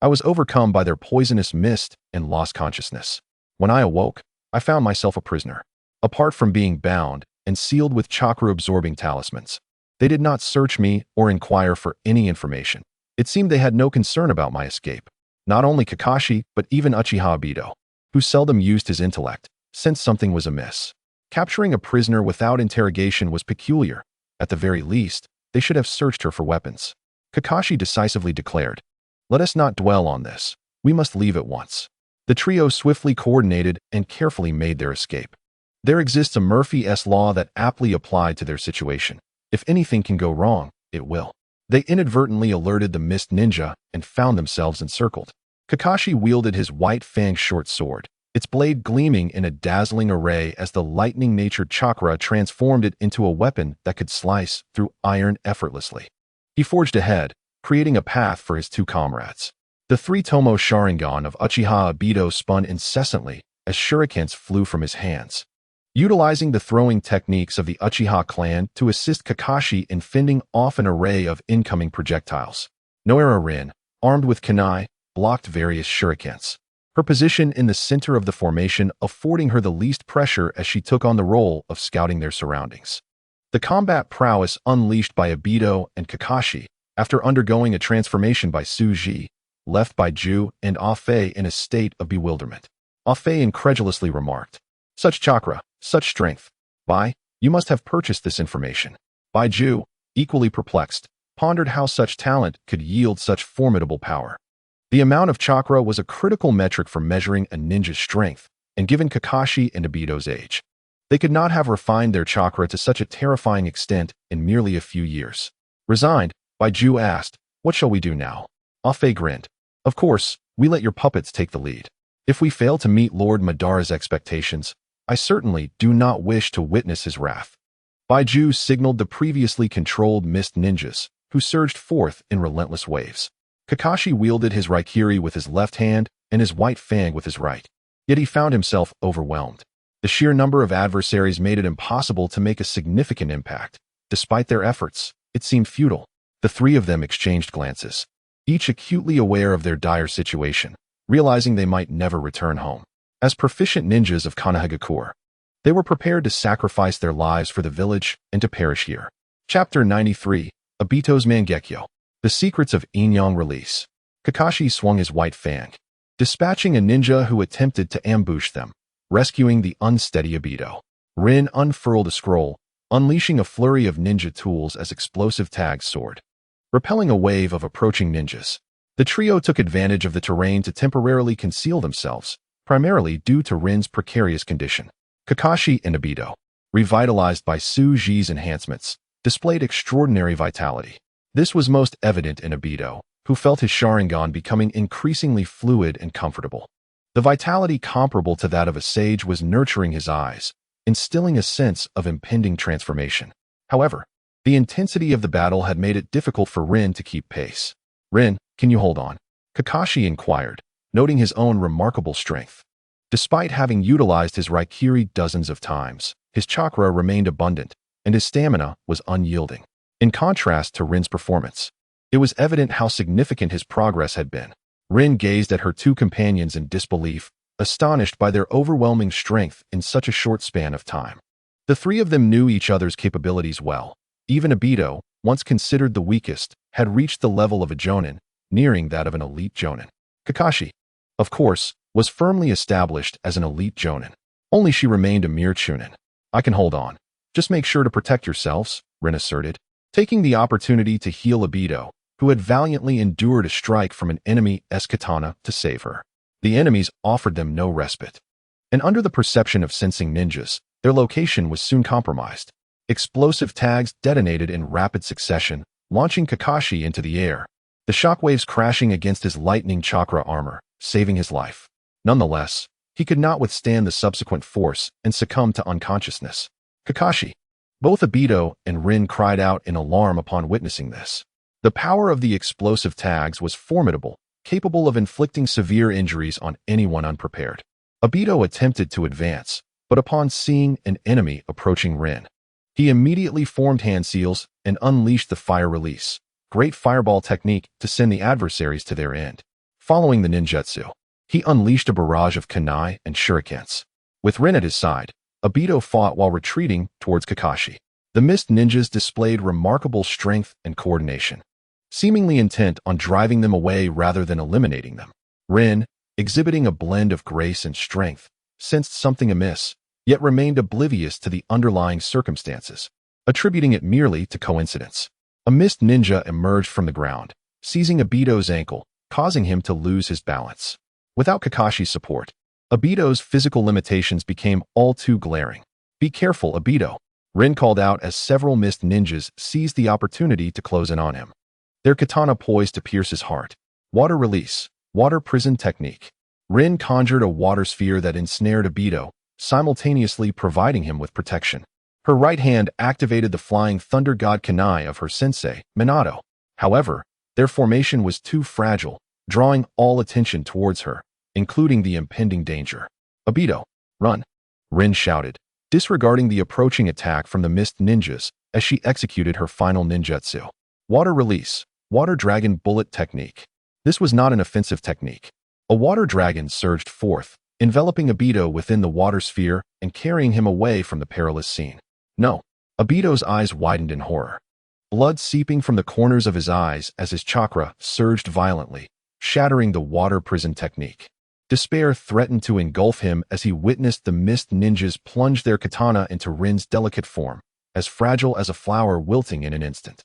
"I was overcome by their poisonous mist and lost consciousness. When I awoke, I found myself a prisoner. Apart from being bound and sealed with chakra-absorbing talismans, they did not search me or inquire for any information. It seemed they had no concern about my escape. Not only Kakashi, but even Uchiha Obito, who seldom used his intellect, sensed something was amiss. Capturing a prisoner without interrogation was peculiar. At the very least, they should have searched her for weapons." Kakashi decisively declared, "Let us not dwell on this. We must leave at once." The trio swiftly coordinated and carefully made their escape. There exists a Murphy's law that aptly applied to their situation. If anything can go wrong, it will. They inadvertently alerted the Mist Ninja and found themselves encircled. Kakashi wielded his white-fanged short sword, its blade gleaming in a dazzling array as the lightning-natured chakra transformed it into a weapon that could slice through iron effortlessly. He forged ahead, creating a path for his two comrades. The three-tomo Sharingan of Uchiha Obito spun incessantly as shurikens flew from his hands. Utilizing the throwing techniques of the Uchiha clan to assist Kakashi in fending off an array of incoming projectiles. Noira Rin, armed with kunai, blocked various shurikens. Her position in the center of the formation affording her the least pressure as she took on the role of scouting their surroundings. The combat prowess unleashed by Obito and Kakashi, after undergoing a transformation by Suji, left by Ju and Afei in a state of bewilderment. Afei incredulously remarked, "Such chakra, such strength. Bai, you must have purchased this information." Bai Ju, equally perplexed, pondered how such talent could yield such formidable power. The amount of chakra was a critical metric for measuring a ninja's strength, and given Kakashi and Obito's age, they could not have refined their chakra to such a terrifying extent in merely a few years. Resigned, Bai Ju asked, "What shall we do now?" Afei grinned. "Of course, we let your puppets take the lead. If we fail to meet Lord Madara's expectations, I certainly do not wish to witness his wrath." Bai Ju signaled the previously controlled Mist Ninjas, who surged forth in relentless waves. Kakashi wielded his Raikiri with his left hand and his white fang with his right. Yet he found himself overwhelmed. The sheer number of adversaries made it impossible to make a significant impact. Despite their efforts, it seemed futile. The three of them exchanged glances, each acutely aware of their dire situation, realizing they might never return home. As proficient ninjas of Konohagakure, they were prepared to sacrifice their lives for the village and to perish here. Chapter 93, Obito's Mangekyo. The Secrets of Inyang Release. Kakashi swung his white fang, dispatching a ninja who attempted to ambush them, rescuing the unsteady Obito. Rin unfurled a scroll, unleashing a flurry of ninja tools as explosive tags soared, repelling a wave of approaching ninjas. The trio took advantage of the terrain to temporarily conceal themselves, primarily due to Rin's precarious condition. Kakashi and Obito, revitalized by Suji's enhancements, displayed extraordinary vitality. This was most evident in Obito, who felt his Sharingan becoming increasingly fluid and comfortable. The vitality comparable to that of a sage was nurturing his eyes, instilling a sense of impending transformation. However, the intensity of the battle had made it difficult for Rin to keep pace. "Rin, can you hold on?" Kakashi inquired, noting his own remarkable strength. Despite having utilized his Raikiri dozens of times, his chakra remained abundant, and his stamina was unyielding. In contrast to Rin's performance, it was evident how significant his progress had been. Rin gazed at her two companions in disbelief, astonished by their overwhelming strength in such a short span of time. The three of them knew each other's capabilities well. Even Obito, once considered the weakest, had reached the level of a Jonin, nearing that of an elite Jonin. Kakashi, of course, was firmly established as an elite Jonin. Only she remained a mere Chunin. I can hold on. Just make sure to protect yourselves, Rin asserted, taking the opportunity to heal Obito, who had valiantly endured a strike from an enemy-esque katana to save her. The enemies offered them no respite. And under the perception of sensing ninjas, their location was soon compromised. Explosive tags detonated in rapid succession, launching Kakashi into the air, the shockwaves crashing against his lightning chakra armor, saving his life. Nonetheless, he could not withstand the subsequent force and succumbed to unconsciousness. Kakashi. Both Obito and Rin cried out in alarm upon witnessing this. The power of the explosive tags was formidable, capable of inflicting severe injuries on anyone unprepared. Obito attempted to advance, but upon seeing an enemy approaching Rin, he immediately formed hand seals and unleashed the fire release, great fireball technique to send the adversaries to their end. Following the ninjutsu, he unleashed a barrage of kunai and shurikens. With Rin at his side, Obito fought while retreating towards Kakashi. The mist ninjas displayed remarkable strength and coordination, seemingly intent on driving them away rather than eliminating them. Rin, exhibiting a blend of grace and strength, sensed something amiss, yet remained oblivious to the underlying circumstances, attributing it merely to coincidence. A mist ninja emerged from the ground, seizing Obito's ankle, causing him to lose his balance. Without Kakashi's support, Obito's physical limitations became all too glaring. "Be careful, Obito," Rin called out as several mist ninjas seized the opportunity to close in on him, their katana poised to pierce his heart. Water release, water prison technique. Rin conjured a water sphere that ensnared Obito, simultaneously providing him with protection. Her right hand activated the flying thunder god kunai of her sensei, Minato. However, their formation was too fragile, drawing all attention towards her, including the impending danger. "Obito, run!" Rin shouted, disregarding the approaching attack from the mist ninjas as she executed her final ninjutsu. Water release, water dragon bullet technique. This was not an offensive technique. A water dragon surged forth, enveloping Obito within the water sphere and carrying him away from the perilous scene. No. Obito's eyes widened in horror, blood seeping from the corners of his eyes as his chakra surged violently, shattering the water prison technique. Despair threatened to engulf him as he witnessed the mist ninjas plunge their katana into Rin's delicate form, as fragile as a flower wilting in an instant.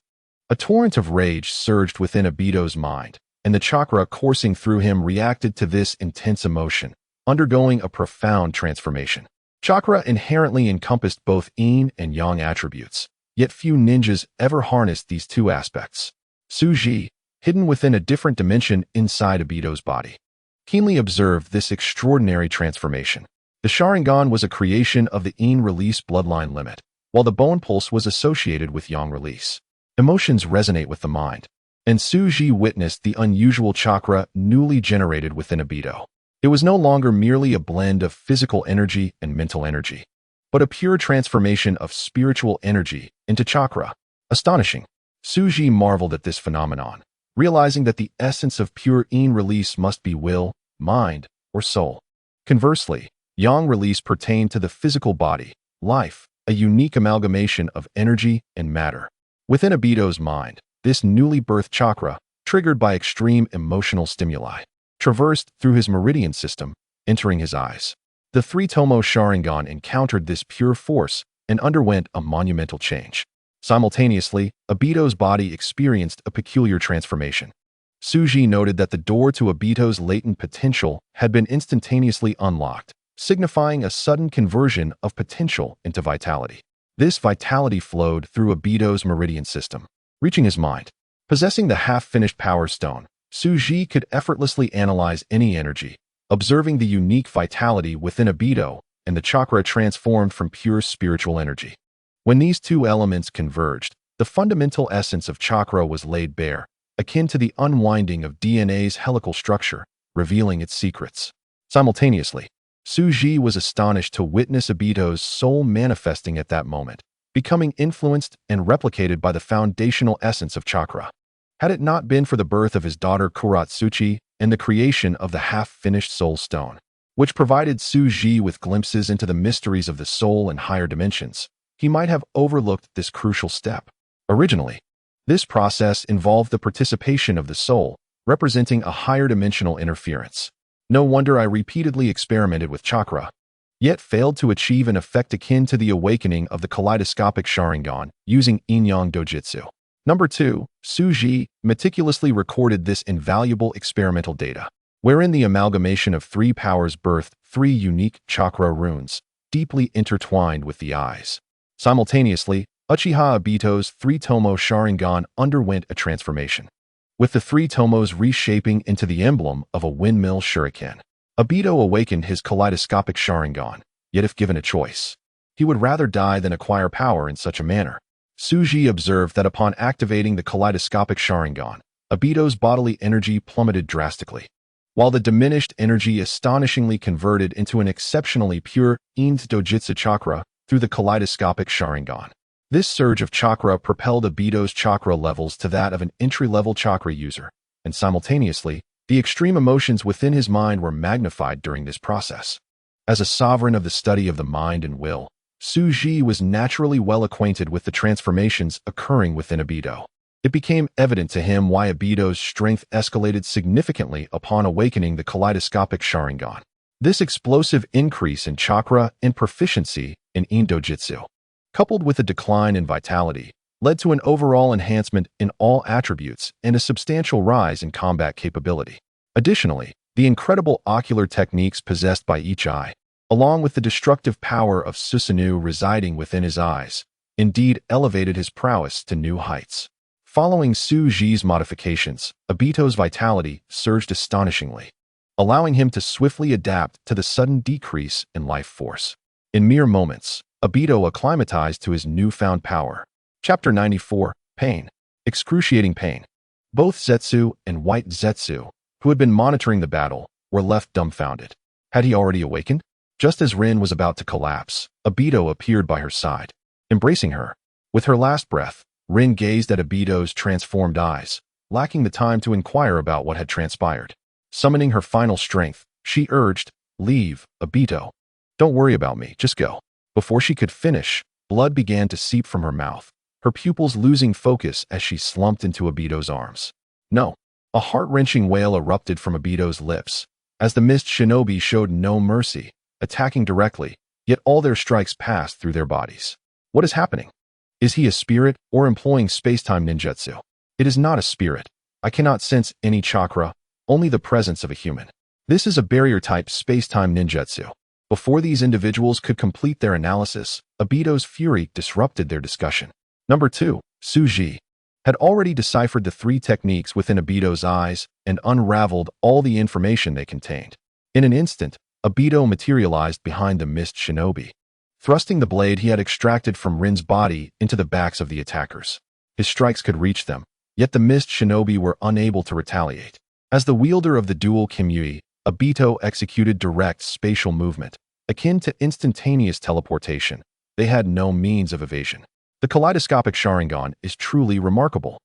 A torrent of rage surged within Obito's mind, and the chakra coursing through him reacted to this intense emotion, undergoing a profound transformation. Chakra inherently encompassed both yin and yang attributes, yet few ninjas ever harnessed these two aspects. Suji, hidden within a different dimension inside Obito's body, keenly observed this extraordinary transformation. The Sharingan was a creation of the yin release bloodline limit, while the bone pulse was associated with yang release. Emotions resonate with the mind, and Suji witnessed the unusual chakra newly generated within Obito. It was no longer merely a blend of physical energy and mental energy, but a pure transformation of spiritual energy into chakra. Astonishing. Suji marveled at this phenomenon, realizing that the essence of pure yin release must be will, mind, or soul. Conversely, yang release pertained to the physical body, life, a unique amalgamation of energy and matter. Within Obito's mind, this newly birthed chakra, triggered by extreme emotional stimuli, traversed through his meridian system, entering his eyes. The three-tomo Sharingan encountered this pure force and underwent a monumental change. Simultaneously, Obito's body experienced a peculiar transformation. Suji noted that the door to Obito's latent potential had been instantaneously unlocked, signifying a sudden conversion of potential into vitality. This vitality flowed through Obito's meridian system, reaching his mind. Possessing the half-finished Power Stone, Suji could effortlessly analyze any energy, observing the unique vitality within Obito, and the chakra transformed from pure spiritual energy. When these two elements converged, the fundamental essence of chakra was laid bare, akin to the unwinding of DNA's helical structure, revealing its secrets. Simultaneously, Suji was astonished to witness Obito's soul manifesting at that moment, becoming influenced and replicated by the foundational essence of chakra. Had it not been for the birth of his daughter Kuratsuchi and the creation of the half-finished Soul Stone, which provided Suji with glimpses into the mysteries of the soul and higher dimensions, he might have overlooked this crucial step. Originally, this process involved the participation of the soul, representing a higher dimensional interference. No wonder I repeatedly experimented with chakra. yet failed to achieve an effect akin to the awakening of the kaleidoscopic Sharingan using Yin-Yang Dojutsu. Number 2. Suji meticulously recorded this invaluable experimental data, wherein the amalgamation of 3 powers birthed 3 unique chakra runes, deeply intertwined with the eyes. Simultaneously, Uchiha Obito's 3-tomo Sharingan underwent a transformation, with the 3 tomos reshaping into the emblem of a windmill shuriken. Obito awakened his kaleidoscopic Sharingan, yet if given a choice, he would rather die than acquire power in such a manner. Suji observed that upon activating the kaleidoscopic Sharingan, Obito's bodily energy plummeted drastically, while the diminished energy astonishingly converted into an exceptionally pure Yin Dojutsu chakra through the kaleidoscopic Sharingan. This surge of chakra propelled Obito's chakra levels to that of an entry-level chakra user, and simultaneously, the extreme emotions within his mind were magnified during this process. As a sovereign of the study of the mind and will, Suji was naturally well acquainted with the transformations occurring within Obito. It became evident to him why Obito's strength escalated significantly upon awakening the kaleidoscopic Sharingan. This explosive increase in chakra and proficiency in Yin Dojutsu, coupled with a decline in vitality, led to an overall enhancement in all attributes and a substantial rise in combat capability. Additionally, the incredible ocular techniques possessed by each eye, along with the destructive power of Susanoo residing within his eyes, indeed elevated his prowess to new heights. Following Suji's modifications, Obito's vitality surged astonishingly, allowing him to swiftly adapt to the sudden decrease in life force. In mere moments, Obito acclimatized to his newfound power. Chapter 94. Pain. Excruciating pain. Both Zetsu and White Zetsu, who had been monitoring the battle, were left dumbfounded. Had he already awakened? Just as Rin was about to collapse, Obito appeared by her side, embracing her. With her last breath, Rin gazed at Obito's transformed eyes, lacking the time to inquire about what had transpired. Summoning her final strength, she urged, "Leave, Obito. Don't worry about me, just go." Before she could finish, blood began to seep from her mouth, her pupils losing focus as she slumped into Obito's arms. No. A heart-wrenching wail erupted from Obito's lips, as the mist shinobi showed no mercy, attacking directly, yet all their strikes passed through their bodies. What is happening? Is he a spirit or employing space-time ninjutsu? It is not a spirit. I cannot sense any chakra, only the presence of a human. This is a barrier-type space-time ninjutsu. Before these individuals could complete their analysis, Obito's fury disrupted their discussion. Number 2. Suji had already deciphered the 3 techniques within Obito's eyes and unraveled all the information they contained. In an instant, Obito materialized behind the mist shinobi, thrusting the blade he had extracted from Rin's body into the backs of the attackers. His strikes could reach them, yet the mist shinobi were unable to retaliate. As the wielder of the dual Kimui, Obito executed direct spatial movement, akin to instantaneous teleportation. They had no means of evasion. The kaleidoscopic Sharingan is truly remarkable.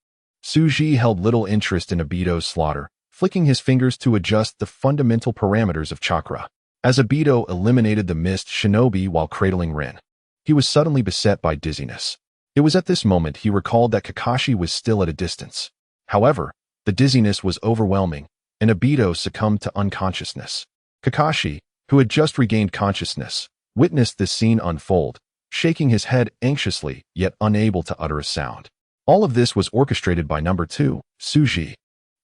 Suji held little interest in Obito's slaughter, flicking his fingers to adjust the fundamental parameters of chakra. As Obito eliminated the mist shinobi while cradling Rin, he was suddenly beset by dizziness. It was at this moment he recalled that Kakashi was still at a distance. However, the dizziness was overwhelming, and Obito succumbed to unconsciousness. Kakashi, who had just regained consciousness, witnessed this scene unfold, shaking his head anxiously yet unable to utter a sound. All of this was orchestrated by number 2, Suji.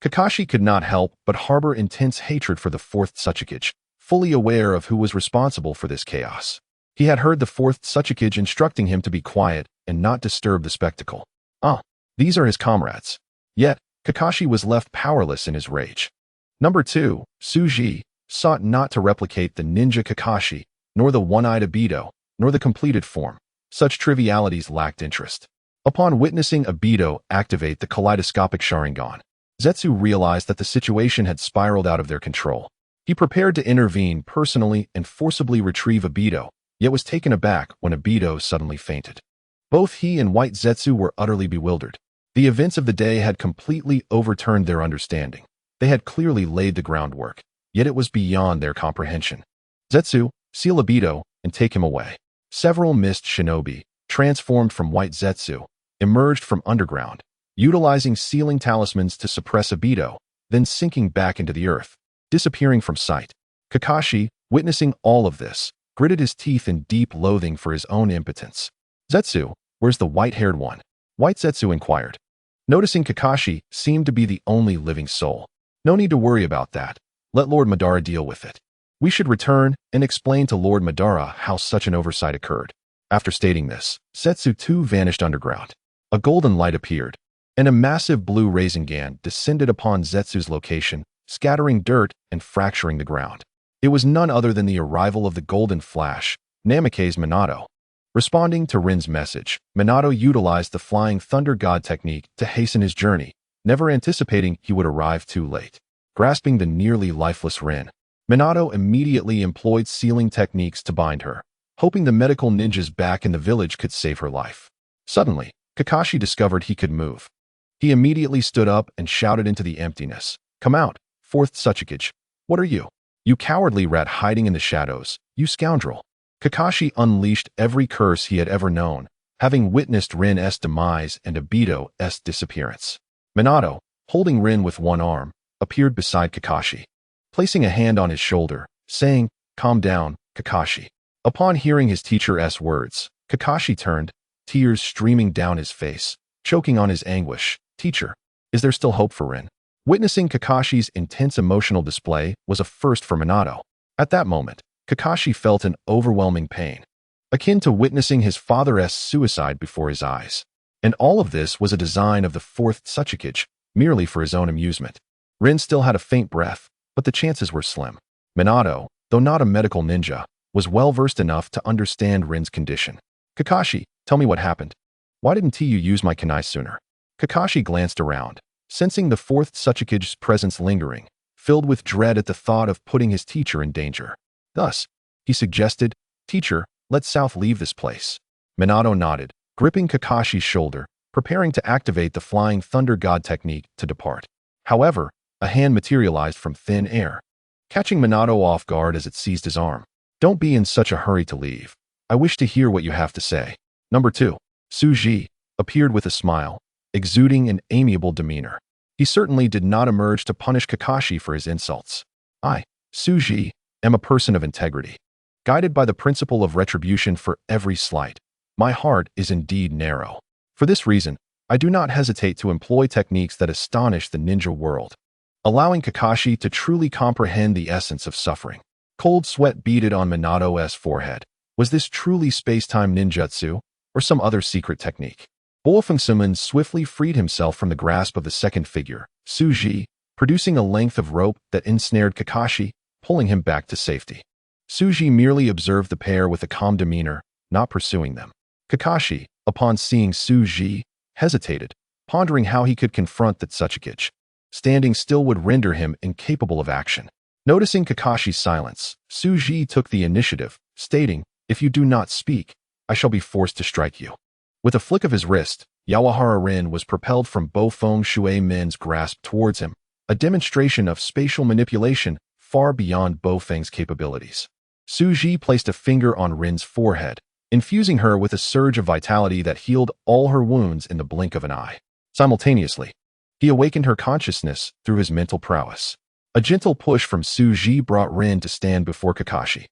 Kakashi could not help but harbor intense hatred for the 4th Tsuchikage, fully aware of who was responsible for this chaos. He had heard the 4th Tsuchikage instructing him to be quiet and not disturb the spectacle. These are his comrades. Yet, Kakashi was left powerless in his rage. Number 2, Suji, sought not to replicate the ninja Kakashi, nor the one-eyed Obito, nor the completed form. Such trivialities lacked interest. Upon witnessing Obito activate the kaleidoscopic Sharingan, Zetsu realized that the situation had spiraled out of their control. He prepared to intervene personally and forcibly retrieve Obito, yet was taken aback when Obito suddenly fainted. Both he and White Zetsu were utterly bewildered. The events of the day had completely overturned their understanding. They had clearly laid the groundwork, yet it was beyond their comprehension. Zetsu, seal Obito and take him away. Several mist shinobi, transformed from White Zetsu, emerged from underground, utilizing sealing talismans to suppress Obito, then sinking back into the earth, disappearing from sight. Kakashi, witnessing all of this, gritted his teeth in deep loathing for his own impotence. Zetsu, where's the white-haired one? White Zetsu inquired, noticing Kakashi seemed to be the only living soul. No need to worry about that. Let Lord Madara deal with it. We should return and explain to Lord Madara how such an oversight occurred. After stating this, Zetsu too vanished underground. A golden light appeared, and a massive blue Rasengan descended upon Zetsu's location, scattering dirt and fracturing the ground. It was none other than the arrival of the Golden Flash, Namikaze Minato. Responding to Rin's message, Minato utilized the Flying Thunder God technique to hasten his journey, never anticipating he would arrive too late. Grasping the nearly lifeless Rin, Minato immediately employed sealing techniques to bind her, hoping the medical ninjas back in the village could save her life. Suddenly, Kakashi discovered he could move. He immediately stood up and shouted into the emptiness, "Come out, fourth Otsutsuki. What are you? You cowardly rat hiding in the shadows, you scoundrel." Kakashi unleashed every curse he had ever known, having witnessed Rin's demise and Obito's disappearance. Minato, holding Rin with one arm, appeared beside Kakashi, placing a hand on his shoulder, saying, "Calm down, Kakashi." Upon hearing his teacher's words, Kakashi turned, tears streaming down his face, choking on his anguish. "Teacher, is there still hope for Rin?" Witnessing Kakashi's intense emotional display was a first for Minato. At that moment, Kakashi felt an overwhelming pain, akin to witnessing his father's suicide before his eyes. And all of this was a design of the fourth Otsutsuki, merely for his own amusement. Rin still had a faint breath, but the chances were slim. Minato, though not a medical ninja, was well-versed enough to understand Rin's condition. "Kakashi, tell me what happened. Why didn't you use my kunai sooner?" Kakashi glanced around, sensing the fourth Otsutsuki's presence lingering, filled with dread at the thought of putting his teacher in danger. Thus, he suggested, "Teacher, let South leave this place." Minato nodded, gripping Kakashi's shoulder, preparing to activate the Flying Thunder God technique to depart. However, a hand materialized from thin air, catching Minato off guard as it seized his arm. "Don't be in such a hurry to leave. I wish to hear what you have to say." Number 2. Suji appeared with a smile, exuding an amiable demeanor. He certainly did not emerge to punish Kakashi for his insults. "I, Suji, am a person of integrity, guided by the principle of retribution for every slight. My heart is indeed narrow. For this reason, I do not hesitate to employ techniques that astonish the ninja world." Allowing Kakashi to truly comprehend the essence of suffering. Cold sweat beaded on Minato's forehead. Was this truly space-time ninjutsu, or some other secret technique? Boafengsuman swiftly freed himself from the grasp of the second figure, Suji, producing a length of rope that ensnared Kakashi, pulling him back to safety. Suji merely observed the pair with a calm demeanor, not pursuing them. Kakashi, upon seeing Suji, hesitated, pondering how he could confront the Otsutsuki. Standing still would render him incapable of action. Noticing Kakashi's silence, Suji took the initiative, stating, "If you do not speak, I shall be forced to strike you." With a flick of his wrist, Yawahara Rin was propelled from Bofeng Shui Min's grasp towards him, a demonstration of spatial manipulation far beyond Bofeng's capabilities. Suji placed a finger on Rin's forehead, infusing her with a surge of vitality that healed all her wounds in the blink of an eye. Simultaneously, he awakened her consciousness through his mental prowess. A gentle push from Suji brought Rin to stand before Kakashi.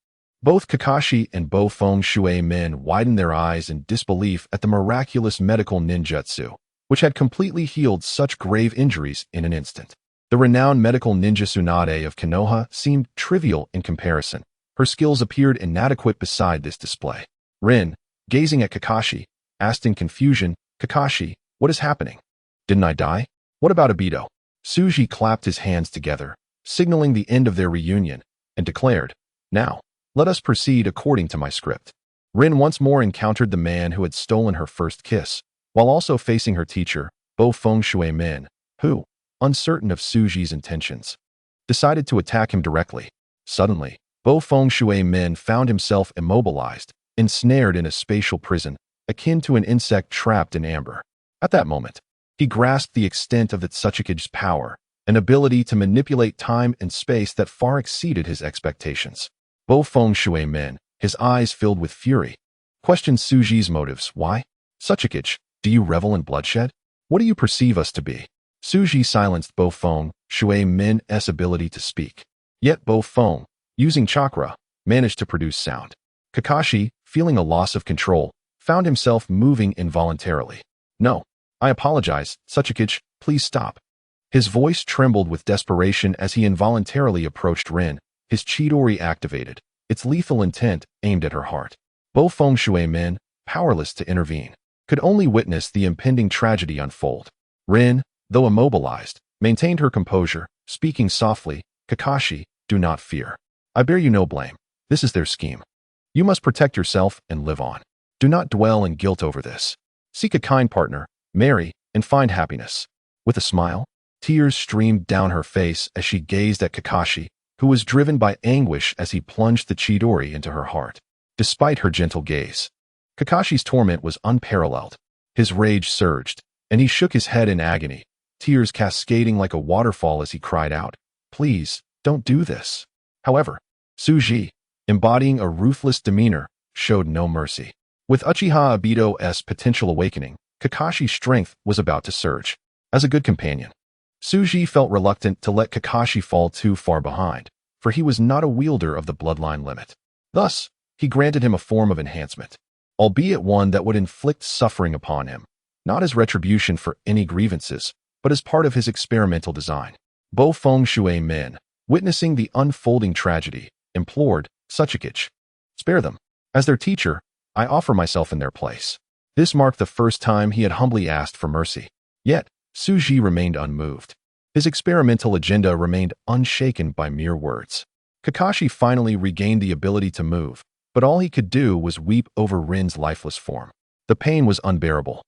Both Kakashi and Bofeng Shui Min widened their eyes in disbelief at the miraculous medical ninjutsu, which had completely healed such grave injuries in an instant. The renowned medical ninja Tsunade of Konoha seemed trivial in comparison. Her skills appeared inadequate beside this display. Rin, gazing at Kakashi, asked in confusion, "Kakashi, what is happening? Didn't I die? What about Obito?" Suji clapped his hands together, signaling the end of their reunion, and declared, "Now, let us proceed according to my script." Rin once more encountered the man who had stolen her first kiss, while also facing her teacher, Bofeng Shui Min, who, uncertain of Suji's intentions, decided to attack him directly. Suddenly, Bofeng Shui Min found himself immobilized, ensnared in a spatial prison, akin to an insect trapped in amber. At that moment, he grasped the extent of the Otsutsuki's power, an ability to manipulate time and space that far exceeded his expectations. Bofeng Shui Min, his eyes filled with fury, questioned Suji's motives. "Why? Otsutsuki, do you revel in bloodshed? What do you perceive us to be?" Suji silenced Bofeng Shui Min's ability to speak. Yet Bofeng, using chakra, managed to produce sound. Kakashi, feeling a loss of control, found himself moving involuntarily. No, I apologize, Otsutsuki, please stop. His voice trembled with desperation as he involuntarily approached Rin, his Chidori activated, its lethal intent aimed at her heart. Bo Fengshui men, powerless to intervene, could only witness the impending tragedy unfold. Rin, though immobilized, maintained her composure, speaking softly, Kakashi, do not fear. I bear you no blame. This is their scheme. You must protect yourself and live on. Do not dwell in guilt over this. Seek a kind partner, marry, and find happiness. With a smile, tears streamed down her face as she gazed at Kakashi, who was driven by anguish as he plunged the Chidori into her heart. Despite her gentle gaze, Kakashi's torment was unparalleled. His rage surged, and he shook his head in agony, tears cascading like a waterfall as he cried out, "Please, don't do this." However, Tsuji, embodying a ruthless demeanor, showed no mercy. With Uchiha Obito's potential awakening, Kakashi's strength was about to surge. As a good companion, Tsuji felt reluctant to let Kakashi fall too far behind, for he was not a wielder of the bloodline limit. Thus, he granted him a form of enhancement, albeit one that would inflict suffering upon him, not as retribution for any grievances, but as part of his experimental design. Bo Fengshui men, witnessing the unfolding tragedy, implored, Otsutsuki, spare them. As their teacher, I offer myself in their place. This marked the first time he had humbly asked for mercy. Yet, Tsuji remained unmoved. His experimental agenda remained unshaken by mere words. Kakashi finally regained the ability to move, but all he could do was weep over Rin's lifeless form. The pain was unbearable.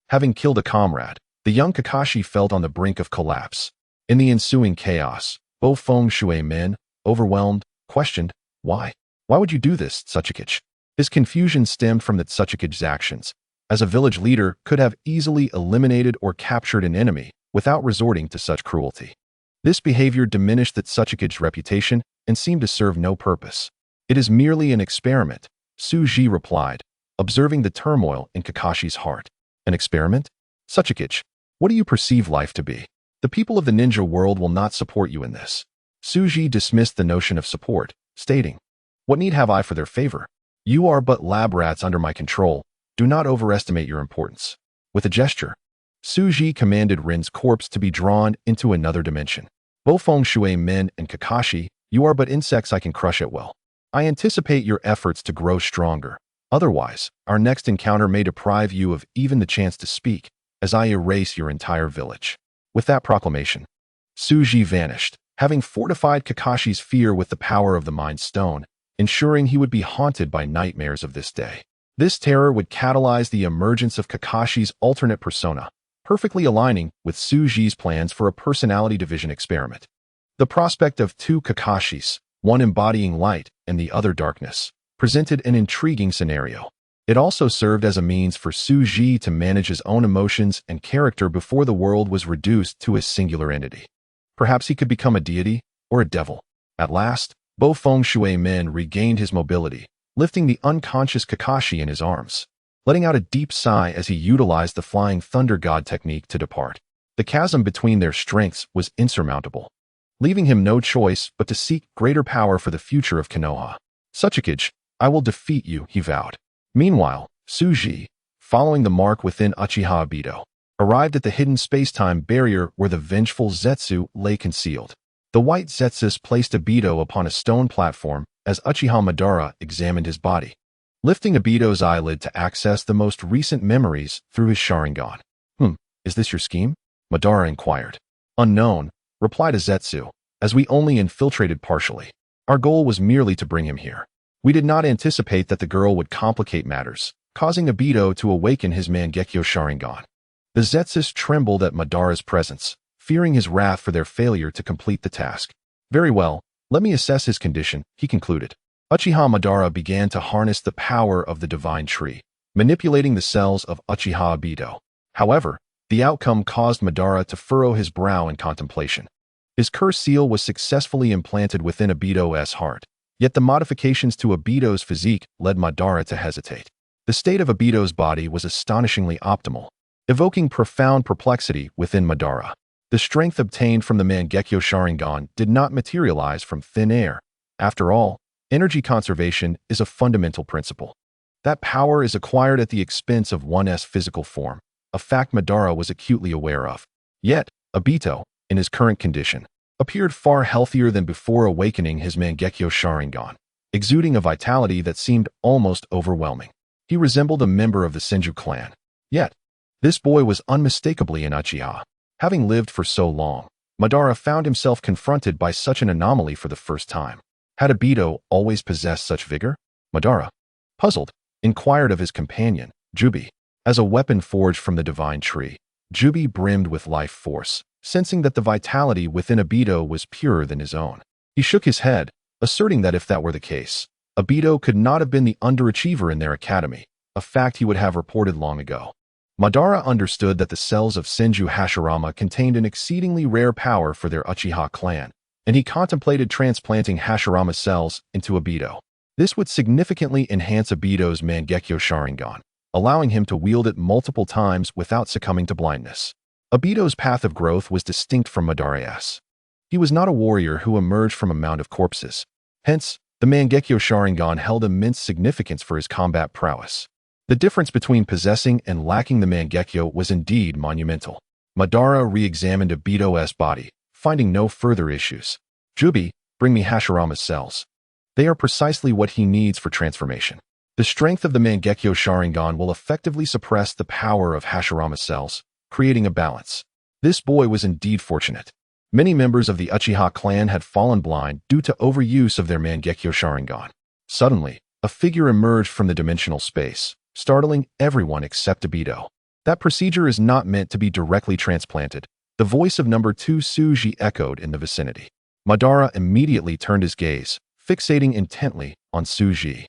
Having killed a comrade, the young Kakashi felt on the brink of collapse. In the ensuing chaos, Bo Fengshui men, overwhelmed, questioned, why? Why would you do this, Otsutsuki? His confusion stemmed from the Otsutsuki's actions, as a village leader could have easily eliminated or captured an enemy without resorting to such cruelty. This behavior diminished the Otsutsuki's reputation and seemed to serve no purpose. It is merely an experiment, Tsuji replied, observing the turmoil in Kakashi's heart. An experiment? Otsutsuki, what do you perceive life to be? The people of the ninja world will not support you in this. Tsuji dismissed the notion of support, stating, what need have I for their favor? You are but lab rats under my control. Do not overestimate your importance. With a gesture, Tsuji commanded Rin's corpse to be drawn into another dimension. Bo Fengshui men and Kakashi, you are but insects I can crush at will. I anticipate your efforts to grow stronger. Otherwise, our next encounter may deprive you of even the chance to speak, as I erase your entire village. With that proclamation, Tsuji vanished, having fortified Kakashi's fear with the power of the Mind Stone, ensuring he would be haunted by nightmares of this day. This terror would catalyze the emergence of Kakashi's alternate persona, perfectly aligning with Tsuji's plans for a personality division experiment. The prospect of two Kakashis, one embodying light and the other darkness, presented an intriguing scenario. It also served as a means for Tsuji to manage his own emotions and character before the world was reduced to a singular entity. Perhaps he could become a deity or a devil. At last, Bo Fengshui men regained his mobility, lifting the unconscious Kakashi in his arms, letting out a deep sigh as he utilized the Flying Thunder God technique to depart. The chasm between their strengths was insurmountable, leaving him no choice but to seek greater power for the future of Konoha. Otsutsuki, I will defeat you, he vowed. Meanwhile, Tsuji, following the mark within Uchiha Obito, arrived at the hidden space-time barrier where the vengeful Zetsu lay concealed. The white Zetsus placed Obito upon a stone platform as Uchiha Madara examined his body, lifting Obito's eyelid to access the most recent memories through his Sharingan. Is this your scheme? Madara inquired. Unknown, replied a Zetsu, as we only infiltrated partially. Our goal was merely to bring him here. We did not anticipate that the girl would complicate matters, causing Obito to awaken his Mangekyo Sharingan. The Zetsus trembled at Madara's presence, fearing his wrath for their failure to complete the task. Very well, let me assess his condition, he concluded. Uchiha Madara began to harness the power of the divine tree, manipulating the cells of Uchiha Obito. However, the outcome caused Madara to furrow his brow in contemplation. His curse seal was successfully implanted within Obito's heart, yet the modifications to Obito's physique led Madara to hesitate. The state of Obito's body was astonishingly optimal, evoking profound perplexity within Madara. The strength obtained from the Mangekyo Sharingan did not materialize from thin air. After all, Energy conservation is a fundamental principle. That power is acquired at the expense of one's physical form, a fact Madara was acutely aware of. Yet, Obito, in his current condition, appeared far healthier than before awakening his Mangekyo Sharingan, exuding a vitality that seemed almost overwhelming. He resembled a member of the Senju clan. Yet, this boy was unmistakably an Uchiha. Having lived for so long, Madara found himself confronted by such an anomaly for the first time. Had Obito always possessed such vigor? Madara, puzzled, inquired of his companion, Jubi. As a weapon forged from the divine tree, Jubi brimmed with life force, sensing that the vitality within Obito was purer than his own. He shook his head, asserting that if that were the case, Obito could not have been the underachiever in their academy, a fact he would have reported long ago. Madara understood that the cells of Senju Hashirama contained an exceedingly rare power for their Uchiha clan, and he contemplated transplanting Hashirama cells into Obito. This would significantly enhance Obito's Mangekyo Sharingan, allowing him to wield it multiple times without succumbing to blindness. Obito's path of growth was distinct from Madara's. He was not a warrior who emerged from a mound of corpses. Hence, the Mangekyo Sharingan held immense significance for his combat prowess. The difference between possessing and lacking the Mangekyo was indeed monumental. Madara re-examined Obito's body, finding no further issues. Jubi, bring me Hashirama's cells. They are precisely what he needs for transformation. The strength of the Mangekyo Sharingan will effectively suppress the power of Hashirama's cells, creating a balance. This boy was indeed fortunate. Many members of the Uchiha clan had fallen blind due to overuse of their Mangekyo Sharingan. Suddenly, a figure emerged from the dimensional space, startling everyone except Obito. That procedure is not meant to be directly transplanted. The voice of number 2 Tsuji echoed in the vicinity. Madara immediately turned his gaze, fixating intently on Tsuji.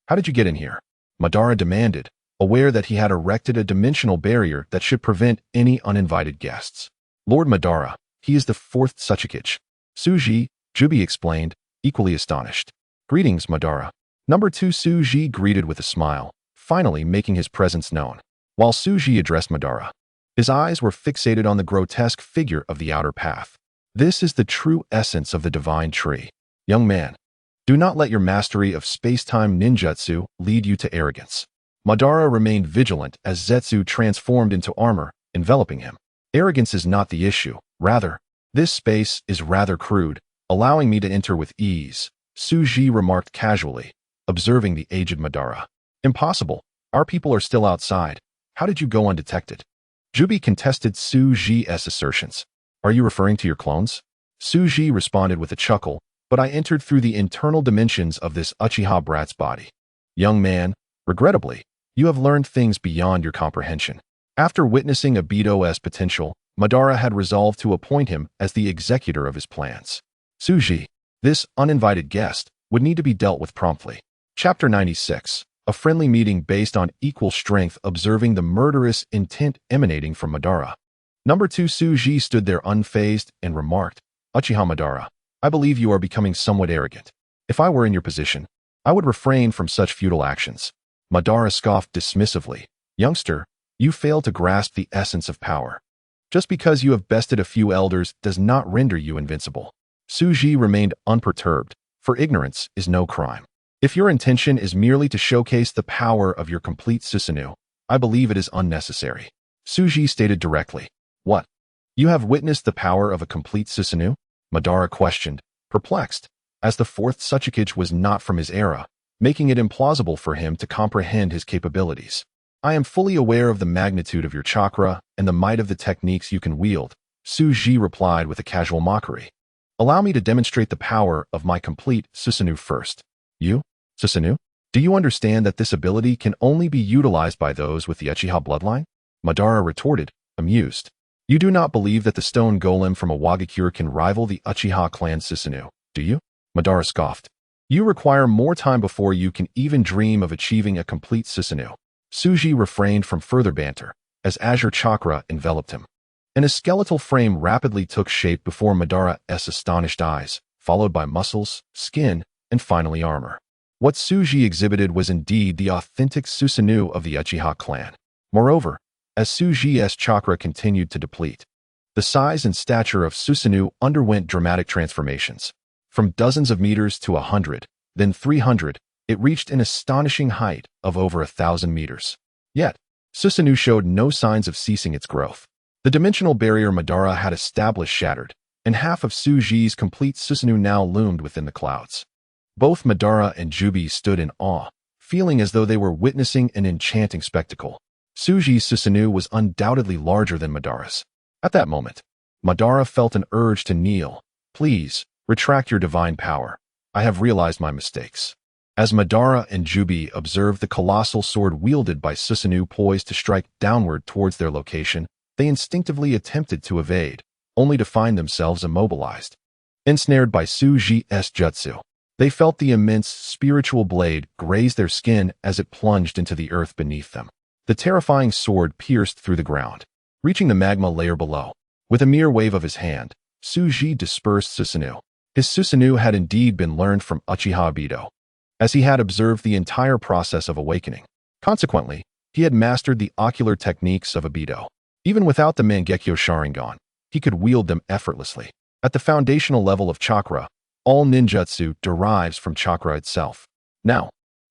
How did you get in here? Madara demanded, aware that he had erected a dimensional barrier that should prevent any uninvited guests. Lord Madara, he is the 4th Tsuchikage. Tsuji, Jubi explained, equally astonished. Greetings, Madara. Number 2 Tsuji greeted with a smile, finally making his presence known. While Tsuji addressed Madara, his eyes were fixated on the grotesque figure of the outer path. This is the true essence of the divine tree. Young man, do not let your mastery of space-time ninjutsu lead you to arrogance. Madara remained vigilant as Zetsu transformed into armor, enveloping him. Arrogance is not the issue. Rather, this space is rather crude, allowing me to enter with ease, Tsuji remarked casually, observing the aged Madara. Impossible. Our people are still outside. How did you go undetected? Jubi contested Tsuji's assertions. Are you referring to your clones? Tsuji responded with a chuckle, but I entered through the internal dimensions of this Uchiha brat's body. Young man, regrettably, you have learned things beyond your comprehension. After witnessing Obito's potential, Madara had resolved to appoint him as the executor of his plans. Tsuji, this uninvited guest, would need to be dealt with promptly. Chapter 96. A friendly meeting based on equal strength, observing the murderous intent emanating from Madara. Number 2 Tsuji stood there unfazed and remarked, Uchiha Madara, I believe you are becoming somewhat arrogant. If I were in your position, I would refrain from such futile actions. Madara scoffed dismissively. Youngster, you fail to grasp the essence of power. Just because you have bested a few elders does not render you invincible. Tsuji remained unperturbed, for ignorance is no crime. If your intention is merely to showcase the power of your complete Susanoo, I believe it is unnecessary. Tsuji stated directly. What? You have witnessed the power of a complete Susanoo? Madara questioned, perplexed, as the 4th Tsuchikage was not from his era, making it implausible for him to comprehend his capabilities. I am fully aware of the magnitude of your chakra and the might of the techniques you can wield, Tsuji replied with a casual mockery. Allow me to demonstrate the power of my complete Susanoo first. You, Susanoo? Do you understand that this ability can only be utilized by those with the Uchiha bloodline? Madara retorted, amused. You do not believe that the stone golem from Awagakure can rival the Uchiha clan Susanoo, do you? Madara scoffed. You require more time before you can even dream of achieving a complete Susanoo. Tsuji refrained from further banter, as azure chakra enveloped him. And a skeletal frame rapidly took shape before Madara's astonished eyes, followed by muscles, skin, and finally armor. What Tsuji exhibited was indeed the authentic Susanoo of the Uchiha clan. Moreover, as Tsuji's chakra continued to deplete, the size and stature of Susanoo underwent dramatic transformations. From dozens of meters to 100, then 300, it reached an astonishing height of over 1,000 meters. Yet, Susanoo showed no signs of ceasing its growth. The dimensional barrier Madara had established shattered, and half of Suji's complete Susanoo now loomed within the clouds. Both Madara and Jubi stood in awe, feeling as though they were witnessing an enchanting spectacle. Suji's Susanoo was undoubtedly larger than Madara's. At that moment, Madara felt an urge to kneel. "Please, retract your divine power. I have realized my mistakes." As Madara and Jubi observed the colossal sword wielded by Susanoo poised to strike downward towards their location, they instinctively attempted to evade, only to find themselves immobilized. Ensnared by Suji's jutsu, they felt the immense spiritual blade graze their skin as it plunged into the earth beneath them. The terrifying sword pierced through the ground, reaching the magma layer below. With a mere wave of his hand, Suji dispersed Susanoo. His Susanoo had indeed been learned from Uchiha Obito, as he had observed the entire process of awakening. Consequently, he had mastered the ocular techniques of Obito. Even without the Mangekyo Sharingan, he could wield them effortlessly. At the foundational level of chakra, all ninjutsu derives from chakra itself. Now,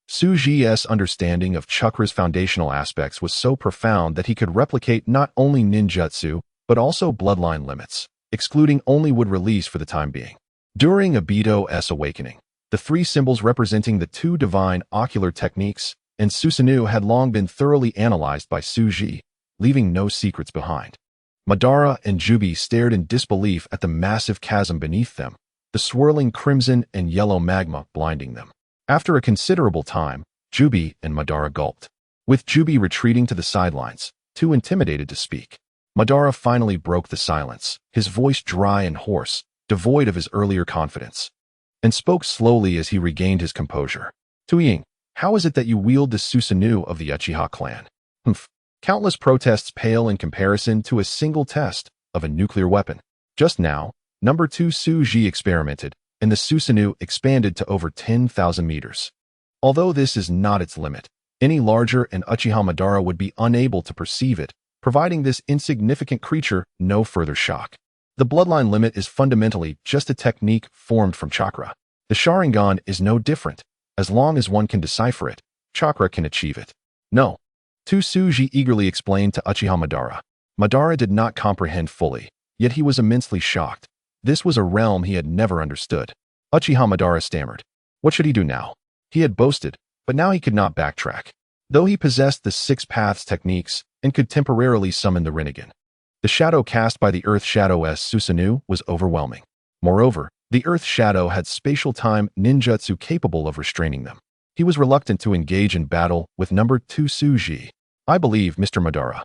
Suji's understanding of chakra's foundational aspects was so profound that he could replicate not only ninjutsu, but also bloodline limits, excluding only would release for the time being. During Obito's awakening, the three symbols representing the two divine ocular techniques and Susanoo had long been thoroughly analyzed by Suji, leaving no secrets behind. Madara and Jubi stared in disbelief at the massive chasm beneath them, the swirling crimson and yellow magma blinding them. After a considerable time, Jubi and Madara gulped, with Jubi retreating to the sidelines, too intimidated to speak. Madara finally broke the silence, his voice dry and hoarse, devoid of his earlier confidence, and spoke slowly as he regained his composure. "Tuying, how is it that you wield the Susanoo of the Uchiha clan?" "Humph. Countless protests pale in comparison to a single test of a nuclear weapon. Just now, number 2 Suji experimented, and the Susanoo expanded to over 10,000 meters. Although this is not its limit, any larger and Uchiha Madara would be unable to perceive it, providing this insignificant creature no further shock. The bloodline limit is fundamentally just a technique formed from chakra. The Sharingan is no different. As long as one can decipher it, chakra can achieve it." "No," Suji eagerly explained to Uchiha Madara. Madara did not comprehend fully, yet he was immensely shocked. This was a realm he had never understood. Uchiha Madara stammered. What should he do now? He had boasted, but now he could not backtrack. Though he possessed the 6 paths techniques and could temporarily summon the Rinnegan, the shadow cast by the Earth Shadow's Susanoo was overwhelming. Moreover, the Earth Shadow had spatial time ninjutsu capable of restraining them. He was reluctant to engage in battle with number 2 Suji. "I believe, Mr. Madara,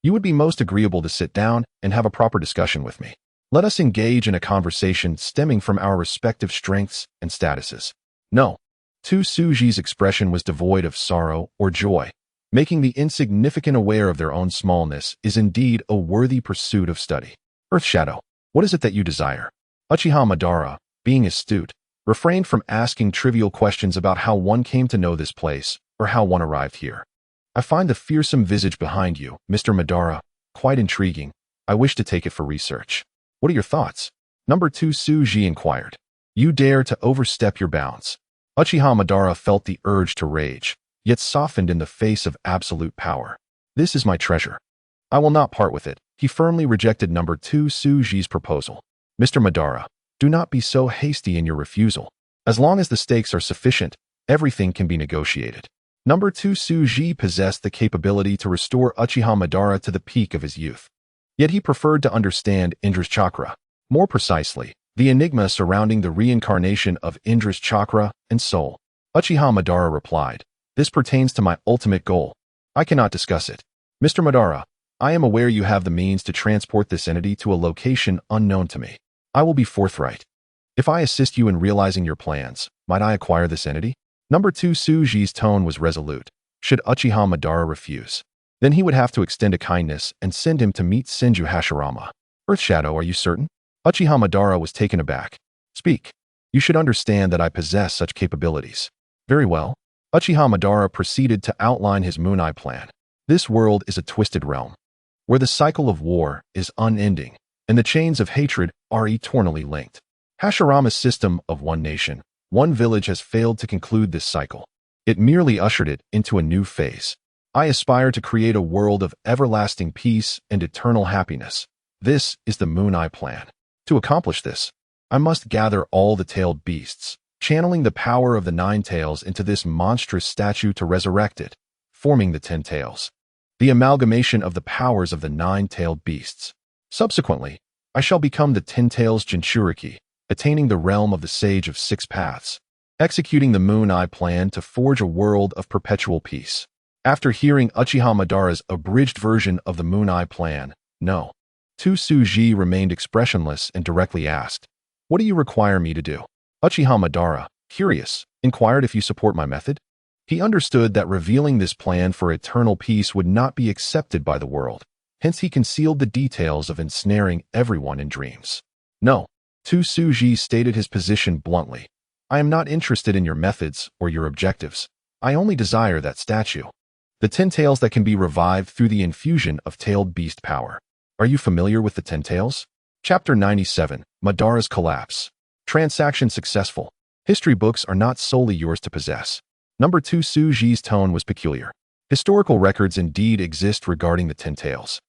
you would be most agreeable to sit down and have a proper discussion with me. Let us engage in a conversation stemming from our respective strengths and statuses." "No." Suji's expression was devoid of sorrow or joy. Making the insignificant aware of their own smallness is indeed a worthy pursuit of study. "Earth Shadow, what is it that you desire?" Uchiha Madara, being astute, refrained from asking trivial questions about how one came to know this place or how one arrived here. "I find the fearsome visage behind you, Mr. Madara, quite intriguing. I wish to take it for research." "What are your thoughts?" Number 2 Suji inquired. "You dare to overstep your bounds." Uchiha Madara felt the urge to rage, yet softened in the face of absolute power. "This is my treasure. I will not part with it." He firmly rejected number 2 Suji's proposal. "Mr. Madara, do not be so hasty in your refusal. As long as the stakes are sufficient, everything can be negotiated." Number 2 Suji possessed the capability to restore Uchiha Madara to the peak of his youth. Yet he preferred to understand Indra's chakra. More precisely, the enigma surrounding the reincarnation of Indra's chakra and soul. Uchiha Madara replied, "This pertains to my ultimate goal. I cannot discuss it. Mr. Madara, I am aware you have the means to transport this entity to a location unknown to me. I will be forthright. If I assist you in realizing your plans, might I acquire this entity?" Number 2 Suji's tone was resolute. Should Uchiha Madara refuse, then he would have to extend a kindness and send him to meet Senju Hashirama. "Earth Shadow, are you certain?" Uchiha Madara was taken aback. "Speak. You should understand that I possess such capabilities." "Very well." Uchiha Madara proceeded to outline his Moon Eye plan. "This world is a twisted realm, where the cycle of war is unending, and the chains of hatred are eternally linked. Hashirama's system of one nation, One village has failed to conclude this cycle. It merely ushered it into a new phase. I aspire to create a world of everlasting peace and eternal happiness. This is the Moon Eye Plan. To accomplish this, I must gather all the tailed beasts, channeling the power of the 9 tails into this monstrous statue to resurrect it, forming the 10 tails. The amalgamation of the powers of the 9-tailed beasts. Subsequently, I shall become the 10 tails Jinchuriki, attaining the realm of the Sage of 6 Paths, executing the Moon Eye Plan to forge a world of perpetual peace. After hearing Uchiha Madara's abridged version of the Moon Eye Plan, No. Otsutsuki remained expressionless and directly asked, "What do you require me to do?" Uchiha Madara, curious, inquired if you support my method. He understood that revealing this plan for eternal peace would not be accepted by the world, hence he concealed the details of ensnaring everyone in dreams. No. Otsutsuki stated his position bluntly. I am not interested in your methods or your objectives. I only desire that statue. The 10 tails that can be revived through the infusion of tailed beast power. Are you familiar with the 10 tails? Chapter 97, Madara's Collapse. Transaction successful. History books are not solely yours to possess. Number 2, Otsutsuki's tone was peculiar. Historical records indeed exist regarding the 10 tails.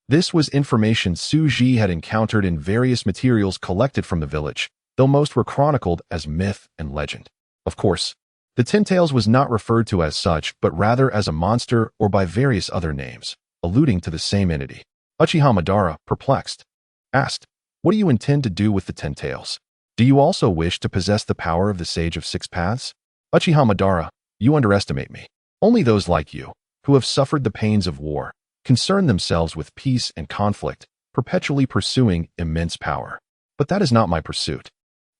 This was information Otsutsuki had encountered in various materials collected from the village, though most were chronicled as myth and legend. Of course, the 10 tails was not referred to as such, but rather as a monster or by various other names, alluding to the same entity. Uchiha Madara, perplexed, asked, "What do you intend to do with the 10 tails? Do you also wish to possess the power of the Sage of 6 Paths?" Uchiha Madara, you underestimate me. Only those like you, who have suffered the pains of war, concern themselves with peace and conflict, perpetually pursuing immense power. But that is not my pursuit.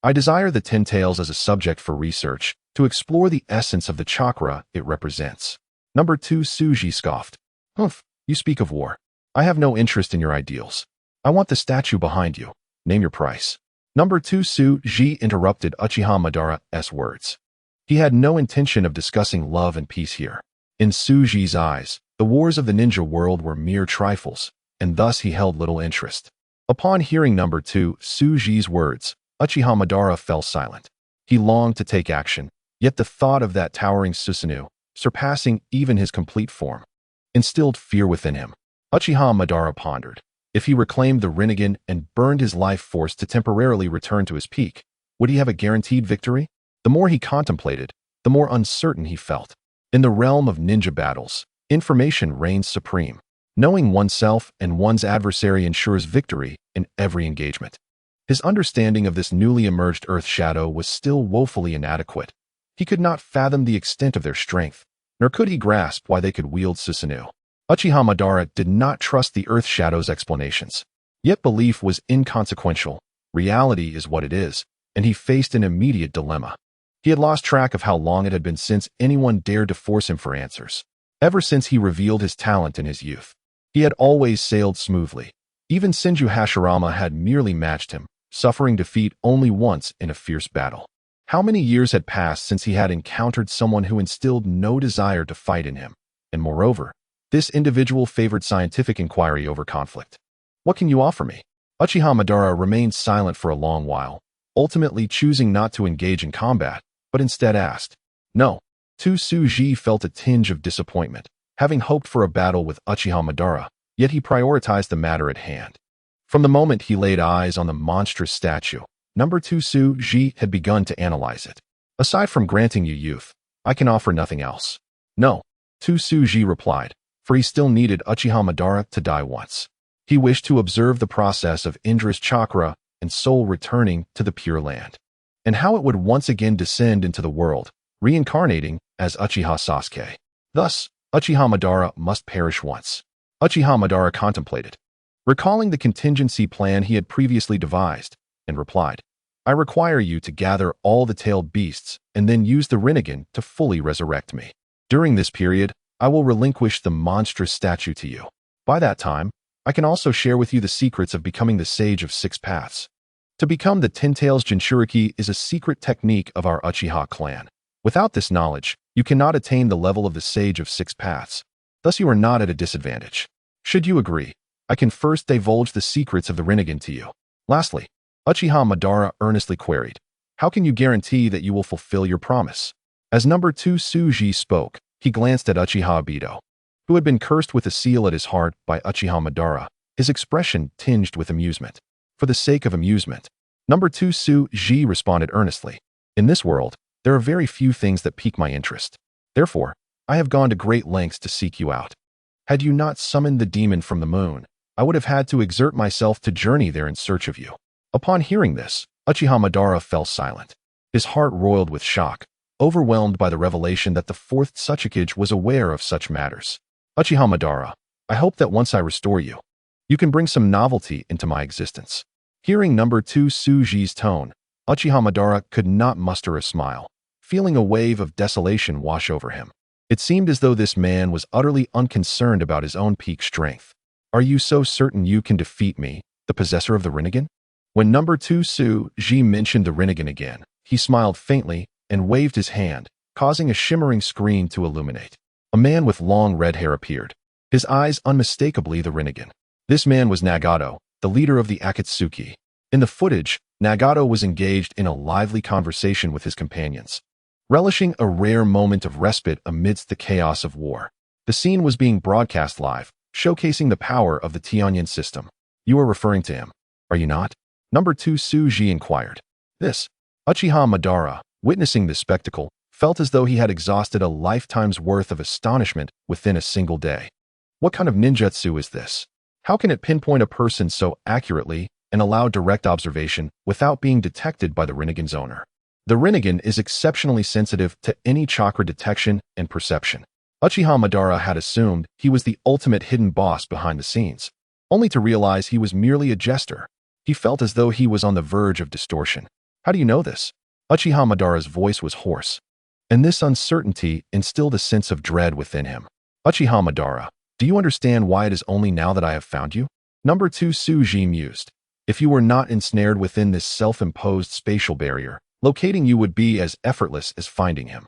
I desire the 10 tails as a subject for research, to explore the essence of the chakra it represents. Number 2, Otsutsuki scoffed. Humph, you speak of war. I have no interest in your ideals. I want the statue behind you. Name your price. Number 2, Otsutsuki interrupted Uchiha Madara's words. He had no intention of discussing love and peace here. In Otsutsuki's eyes, the wars of the ninja world were mere trifles, and thus he held little interest. Upon hearing Number 2, Otsutsuki's words, Uchiha Madara fell silent. He longed to take action, yet the thought of that towering Susanoo, surpassing even his complete form, instilled fear within him. Uchiha Madara pondered. If he reclaimed the Rinnegan and burned his life force to temporarily return to his peak, would he have a guaranteed victory? The more he contemplated, the more uncertain he felt. In the realm of ninja battles, information reigns supreme. Knowing oneself and one's adversary ensures victory in every engagement. His understanding of this newly emerged Earth Shadow was still woefully inadequate. He could not fathom the extent of their strength, nor could he grasp why they could wield Susanoo. Uchiha Madara did not trust the Earth Shadow's explanations. Yet belief was inconsequential. Reality is what it is, and he faced an immediate dilemma. He had lost track of how long it had been since anyone dared to force him for answers. Ever since he revealed his talent in his youth, he had always sailed smoothly. Even Senju Hashirama had merely matched him, suffering defeat only once in a fierce battle. How many years had passed since he had encountered someone who instilled no desire to fight in him, and moreover, this individual favored scientific inquiry over conflict. What can you offer me? Uchiha Madara remained silent for a long while, ultimately choosing not to engage in combat, but instead asked. No. Otsutsuki felt a tinge of disappointment, having hoped for a battle with Uchiha Madara, yet he prioritized the matter at hand. From the moment he laid eyes on the monstrous statue, Number 2 Otsutsuki had begun to analyze it. Aside from granting you youth, I can offer nothing else. No. Otsutsuki replied, for he still needed Uchiha Madara to die once. He wished to observe the process of Indra's chakra and soul returning to the Pure Land, and how it would once again descend into the world, reincarnating as Uchiha Sasuke. Thus, Uchiha Madara must perish once. Uchiha Madara contemplated, recalling the contingency plan he had previously devised, and replied, I require you to gather all the tailed beasts and then use the Rinnegan to fully resurrect me. During this period, I will relinquish the monstrous statue to you. By that time, I can also share with you the secrets of becoming the Sage of 6 Paths. To become the 10 tails Jinchuriki is a secret technique of our Uchiha clan. Without this knowledge, you cannot attain the level of the Sage of 6 Paths. Thus you are not at a disadvantage. Should you agree, I can first divulge the secrets of the Rinnegan to you. Lastly, Uchiha Madara earnestly queried, How can you guarantee that you will fulfill your promise? As number 2 Suji spoke, he glanced at Uchiha Obito, who had been cursed with a seal at his heart by Uchiha Madara, his expression tinged with amusement. For the sake of amusement, number 2 Suji responded earnestly. In this world, there are very few things that pique my interest. Therefore, I have gone to great lengths to seek you out. Had you not summoned the demon from the moon, I would have had to exert myself to journey there in search of you. Upon hearing this, Uchiha Madara fell silent. His heart roiled with shock, overwhelmed by the revelation that the fourth Otsutsuki was aware of such matters. Uchiha Madara, I hope that once I restore you, you can bring some novelty into my existence. Hearing number 2 Suji's tone, Uchiha Madara could not muster a smile, feeling a wave of desolation wash over him. It seemed as though this man was utterly unconcerned about his own peak strength. Are you so certain you can defeat me, the possessor of the Rinnegan? When number 2 Suji mentioned the Rinnegan again, he smiled faintly and waved his hand, causing a shimmering screen to illuminate. A man with long red hair appeared, his eyes unmistakably the Rinnegan. This man was Nagato, the leader of the Akatsuki. In the footage, Nagato was engaged in a lively conversation with his companions, relishing a rare moment of respite amidst the chaos of war. The scene was being broadcast live, showcasing the power of the Tianyan system. You are referring to him, are you not? Number 2 Suji inquired. This, Uchiha Madara, witnessing this spectacle, felt as though he had exhausted a lifetime's worth of astonishment within a single day. What kind of ninjutsu is this? How can it pinpoint a person so accurately and allow direct observation without being detected by the Rinnegan's owner? The Rinnegan is exceptionally sensitive to any chakra detection and perception. Uchiha Madara had assumed he was the ultimate hidden boss behind the scenes, only to realize he was merely a jester. He felt as though he was on the verge of distortion. How do you know this? Uchiha Madara's voice was hoarse, and this uncertainty instilled a sense of dread within him. Uchiha Madara, do you understand why it is only now that I have found you? Number 2 Suji mused. If you were not ensnared within this self-imposed spatial barrier, locating you would be as effortless as finding him.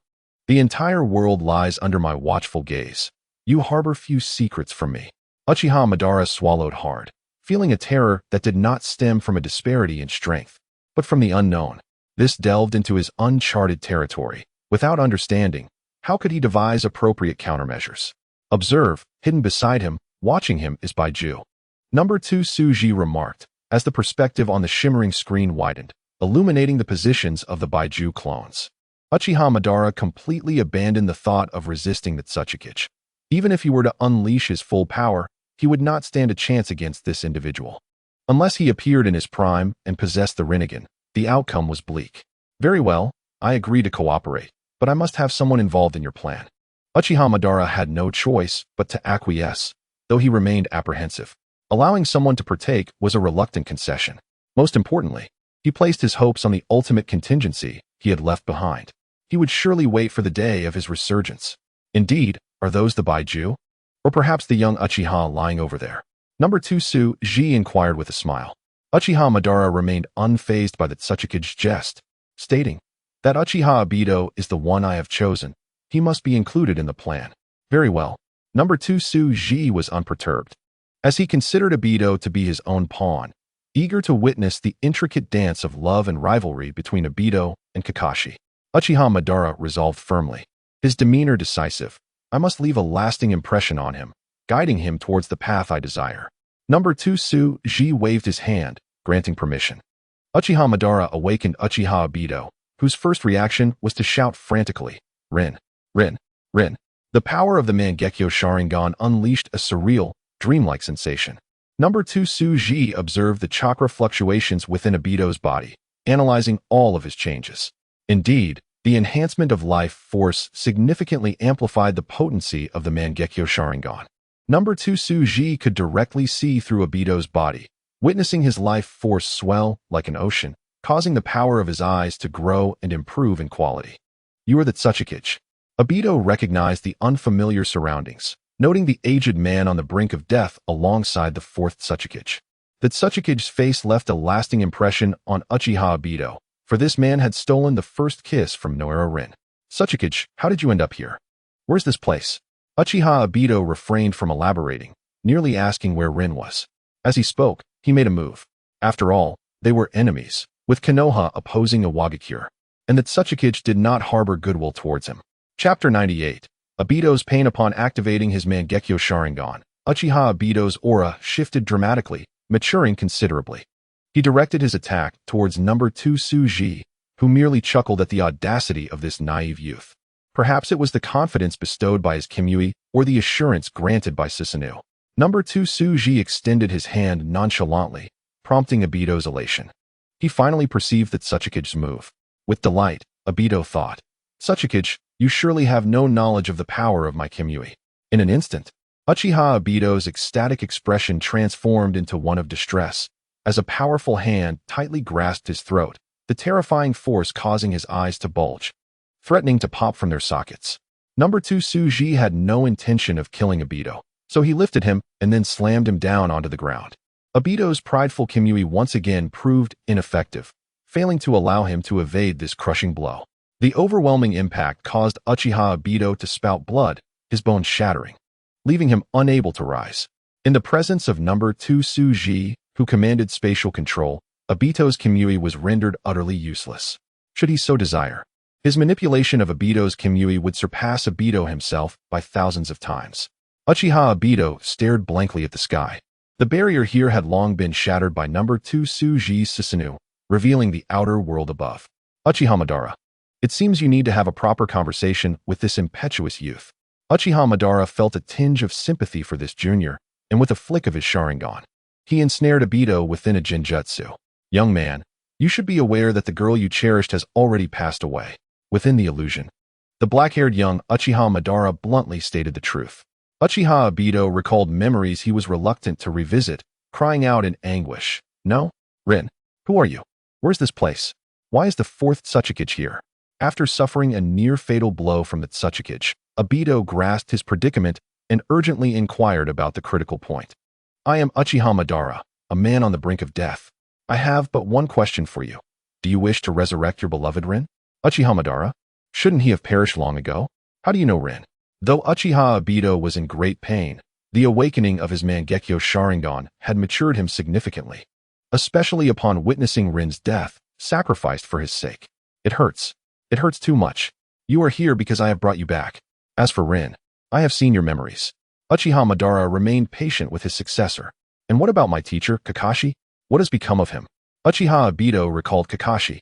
The entire world lies under my watchful gaze. You harbor few secrets from me. Uchiha Madara swallowed hard, feeling a terror that did not stem from a disparity in strength, but from the unknown. This delved into his uncharted territory. Without understanding, how could he devise appropriate countermeasures? Observe, hidden beside him, watching him is Baiju. Number 2 Suji remarked, as the perspective on the shimmering screen widened, illuminating the positions of the Baiju clones. Uchiha Madara completely abandoned the thought of resisting the Otsutsuki. Even if he were to unleash his full power, he would not stand a chance against this individual. Unless he appeared in his prime and possessed the Rinnegan, the outcome was bleak. Very well, I agree to cooperate, but I must have someone involved in your plan. Uchiha Madara had no choice but to acquiesce, though he remained apprehensive. Allowing someone to partake was a reluctant concession. Most importantly, he placed his hopes on the ultimate contingency he had left behind. He would surely wait for the day of his resurgence. Indeed, are those the Baiju? Or perhaps the young Uchiha lying over there? Number 2 Suji inquired with a smile. Uchiha Madara remained unfazed by the Otsutsuki's jest, stating, that Uchiha Obito is the one I have chosen. He must be included in the plan. Very well. Number 2 Suji was unperturbed, as he considered Obito to be his own pawn, eager to witness the intricate dance of love and rivalry between Obito and Kakashi. Uchiha Madara resolved firmly, his demeanor decisive. I must leave a lasting impression on him, guiding him towards the path I desire. Number 2 Suji waved his hand, granting permission. Uchiha Madara awakened Uchiha Obito, whose first reaction was to shout frantically, Rin, Rin, Rin. The power of the Mangekyo Sharingan unleashed a surreal, dreamlike sensation. Number 2 Suji observed the chakra fluctuations within Obito's body, analyzing all of his changes. Indeed, the enhancement of life force significantly amplified the potency of the Mangekyo Sharingan. Number 2 Suji could directly see through Obito's body, witnessing his life force swell like an ocean, causing the power of his eyes to grow and improve in quality. You are the Otsutsuki. Obito recognized the unfamiliar surroundings, noting the aged man on the brink of death alongside the fourth Otsutsuki. The Otsutsuki's face left a lasting impression on Uchiha Obito, for this man had stolen the first kiss from Noira Rin. Otsutsuki, how did you end up here? Where's this place? Uchiha Obito refrained from elaborating, nearly asking where Rin was. As he spoke, he made a move. After all, they were enemies, with Konoha opposing Iwagakure, and that Otsutsuki did not harbor goodwill towards him. Chapter 98. Obito's pain upon activating his Mangekyo Sharingan. Uchiha Obito's aura shifted dramatically, maturing considerably. He directed his attack towards number 2 Tsuji, who merely chuckled at the audacity of this naive youth. Perhaps it was the confidence bestowed by his Kimui or the assurance granted by Susanoo. Number 2 Tsuji extended his hand nonchalantly, prompting Obito's elation. He finally perceived that Otsutsuki's move. With delight, Obito thought, "Otsutsuki, you surely have no knowledge of the power of my Kimui." In an instant, Uchiha Obito's ecstatic expression transformed into one of distress, as a powerful hand tightly grasped his throat, the terrifying force causing his eyes to bulge, threatening to pop from their sockets. Number 2 Tsuji had no intention of killing Obito, so he lifted him and then slammed him down onto the ground. Obito's prideful Kimui once again proved ineffective, failing to allow him to evade this crushing blow. The overwhelming impact caused Uchiha Obito to spout blood, his bones shattering, leaving him unable to rise. In the presence of number 2 Tsuji, who commanded spatial control, Obito's Kimui was rendered utterly useless. Should he so desire, his manipulation of Obito's Kimui would surpass Obito himself by thousands of times. Uchiha Obito stared blankly at the sky. The barrier here had long been shattered by number 2 Tsuji's Susanoo, revealing the outer world above. Uchiha Madara. It seems you need to have a proper conversation with this impetuous youth. Uchiha Madara felt a tinge of sympathy for this junior, and with a flick of his Sharingan, he ensnared Obito within a Genjutsu. Young man, you should be aware that the girl you cherished has already passed away. Within the illusion, the black-haired young Uchiha Madara bluntly stated the truth. Uchiha Obito recalled memories he was reluctant to revisit, crying out in anguish, "No? Rin, who are you? Where's this place? Why is the 4th Otsutsuki here?" After suffering a near-fatal blow from the Otsutsuki, Obito grasped his predicament and urgently inquired about the critical point. "I am Uchiha Madara, a man on the brink of death. I have but one question for you. Do you wish to resurrect your beloved Rin?" Uchiha Madara? Shouldn't he have perished long ago? How do you know Rin? Though Uchiha Obito was in great pain, the awakening of his Mangekyo Sharingan had matured him significantly, especially upon witnessing Rin's death, sacrificed for his sake. It hurts. It hurts too much. You are here because I have brought you back. As for Rin, I have seen your memories. Uchiha Madara remained patient with his successor. And what about my teacher, Kakashi? What has become of him? Uchiha Obito recalled Kakashi,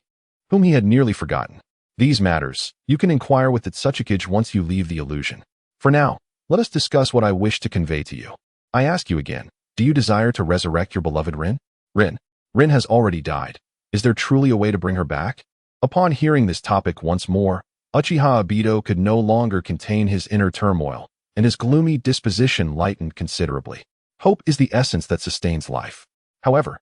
whom he had nearly forgotten. These matters, you can inquire with the Otsutsuki once you leave the illusion. For now, let us discuss what I wish to convey to you. I ask you again, do you desire to resurrect your beloved Rin? Rin has already died. Is there truly a way to bring her back? Upon hearing this topic once more, Uchiha Obito could no longer contain his inner turmoil, and his gloomy disposition lightened considerably. Hope is the essence that sustains life. However,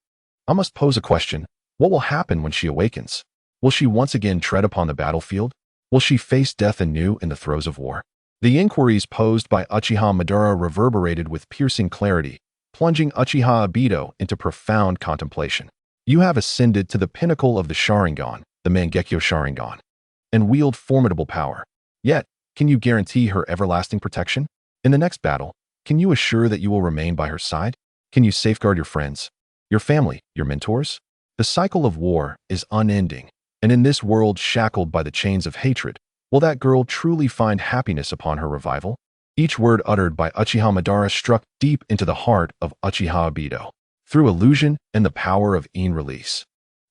I must pose a question. What will happen when she awakens? Will she once again tread upon the battlefield? Will she face death anew in the throes of war? The inquiries posed by Uchiha Madara reverberated with piercing clarity, plunging Uchiha Obito into profound contemplation. You have ascended to the pinnacle of the Sharingan, the Mangekyo Sharingan, and wield formidable power. Yet, can you guarantee her everlasting protection? In the next battle, can you assure that you will remain by her side? Can you safeguard your friends, your family, your mentors? The cycle of war is unending, and in this world shackled by the chains of hatred, will that girl truly find happiness upon her revival? Each word uttered by Uchiha Madara struck deep into the heart of Uchiha Obito, through illusion and the power of in-release.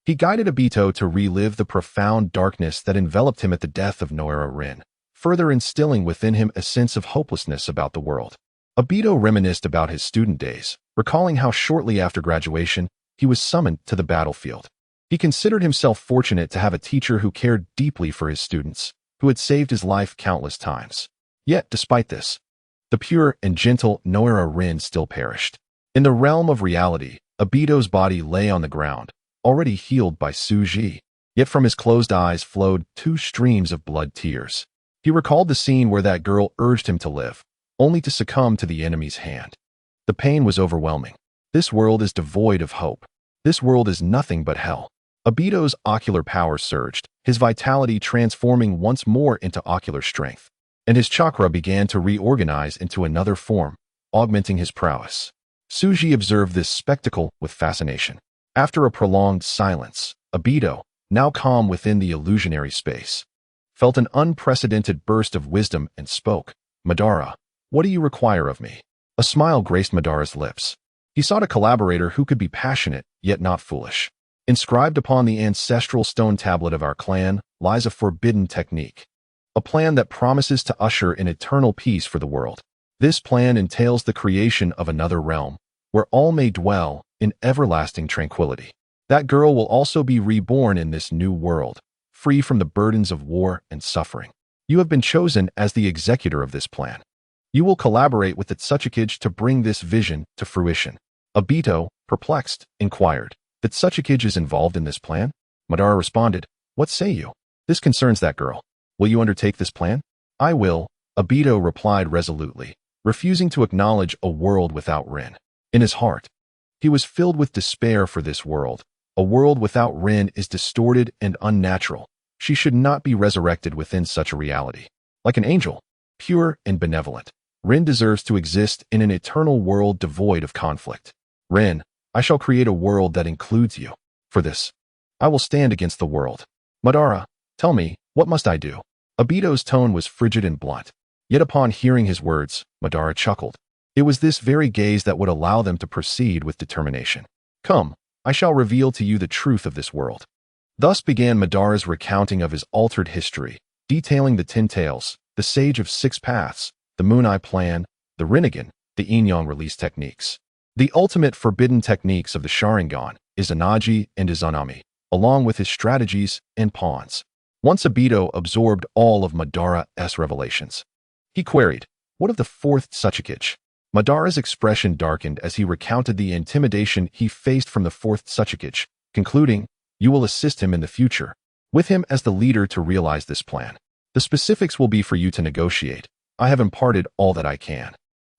He guided Obito to relive the profound darkness that enveloped him at the death of Noera Rin, further instilling within him a sense of hopelessness about the world. Obito reminisced about his student days, recalling how shortly after graduation, he was summoned to the battlefield. He considered himself fortunate to have a teacher who cared deeply for his students, who had saved his life countless times. Yet, despite this, the pure and gentle Noera Rin still perished. In the realm of reality, Obito's body lay on the ground, already healed by Tsuji, yet from his closed eyes flowed 2 streams of blood tears. He recalled the scene where that girl urged him to live, only to succumb to the enemy's hand. The pain was overwhelming. This world is devoid of hope. This world is nothing but hell. Obito's ocular power surged, his vitality transforming once more into ocular strength, and his chakra began to reorganize into another form, augmenting his prowess. Tsuji observed this spectacle with fascination. After a prolonged silence, Obito, now calm within the illusionary space, felt an unprecedented burst of wisdom and spoke, "Madara, what do you require of me?" A smile graced Madara's lips. He sought a collaborator who could be passionate, yet not foolish. Inscribed upon the ancestral stone tablet of our clan lies a forbidden technique, a plan that promises to usher in eternal peace for the world. This plan entails the creation of another realm, where all may dwell in everlasting tranquility. That girl will also be reborn in this new world, free from the burdens of war and suffering. You have been chosen as the executor of this plan. You will collaborate with the Otsutsuki to bring this vision to fruition. Obito, perplexed, inquired, "That Otsutsuki is involved in this plan?" Madara responded, "What say you? This concerns that girl. Will you undertake this plan?" "I will," Obito replied resolutely, refusing to acknowledge a world without Rin. In his heart, he was filled with despair for this world. A world without Rin is distorted and unnatural. She should not be resurrected within such a reality. Like an angel, pure and benevolent, Rin deserves to exist in an eternal world devoid of conflict. "Rin, I shall create a world that includes you. For this, I will stand against the world. Madara, tell me, what must I do?" Obito's tone was frigid and blunt. Yet upon hearing his words, Madara chuckled. It was this very gaze that would allow them to proceed with determination. "Come, I shall reveal to you the truth of this world." Thus began Madara's recounting of his altered history, detailing the 10 Tails, the Sage of 6 Paths, the Moon Eye Plan, the Rinnegan, the Yin-Yang release techniques. The ultimate forbidden techniques of the Sharingan, Izanagi and Izanami, along with his strategies and pawns. Once Obito absorbed all of Madara's revelations, he queried, "What of the 4th Otsutsuki?" Madara's expression darkened as he recounted the intimidation he faced from the 4th Otsutsuki, concluding, "You will assist him in the future, with him as the leader to realize this plan. The specifics will be for you to negotiate. I have imparted all that I can."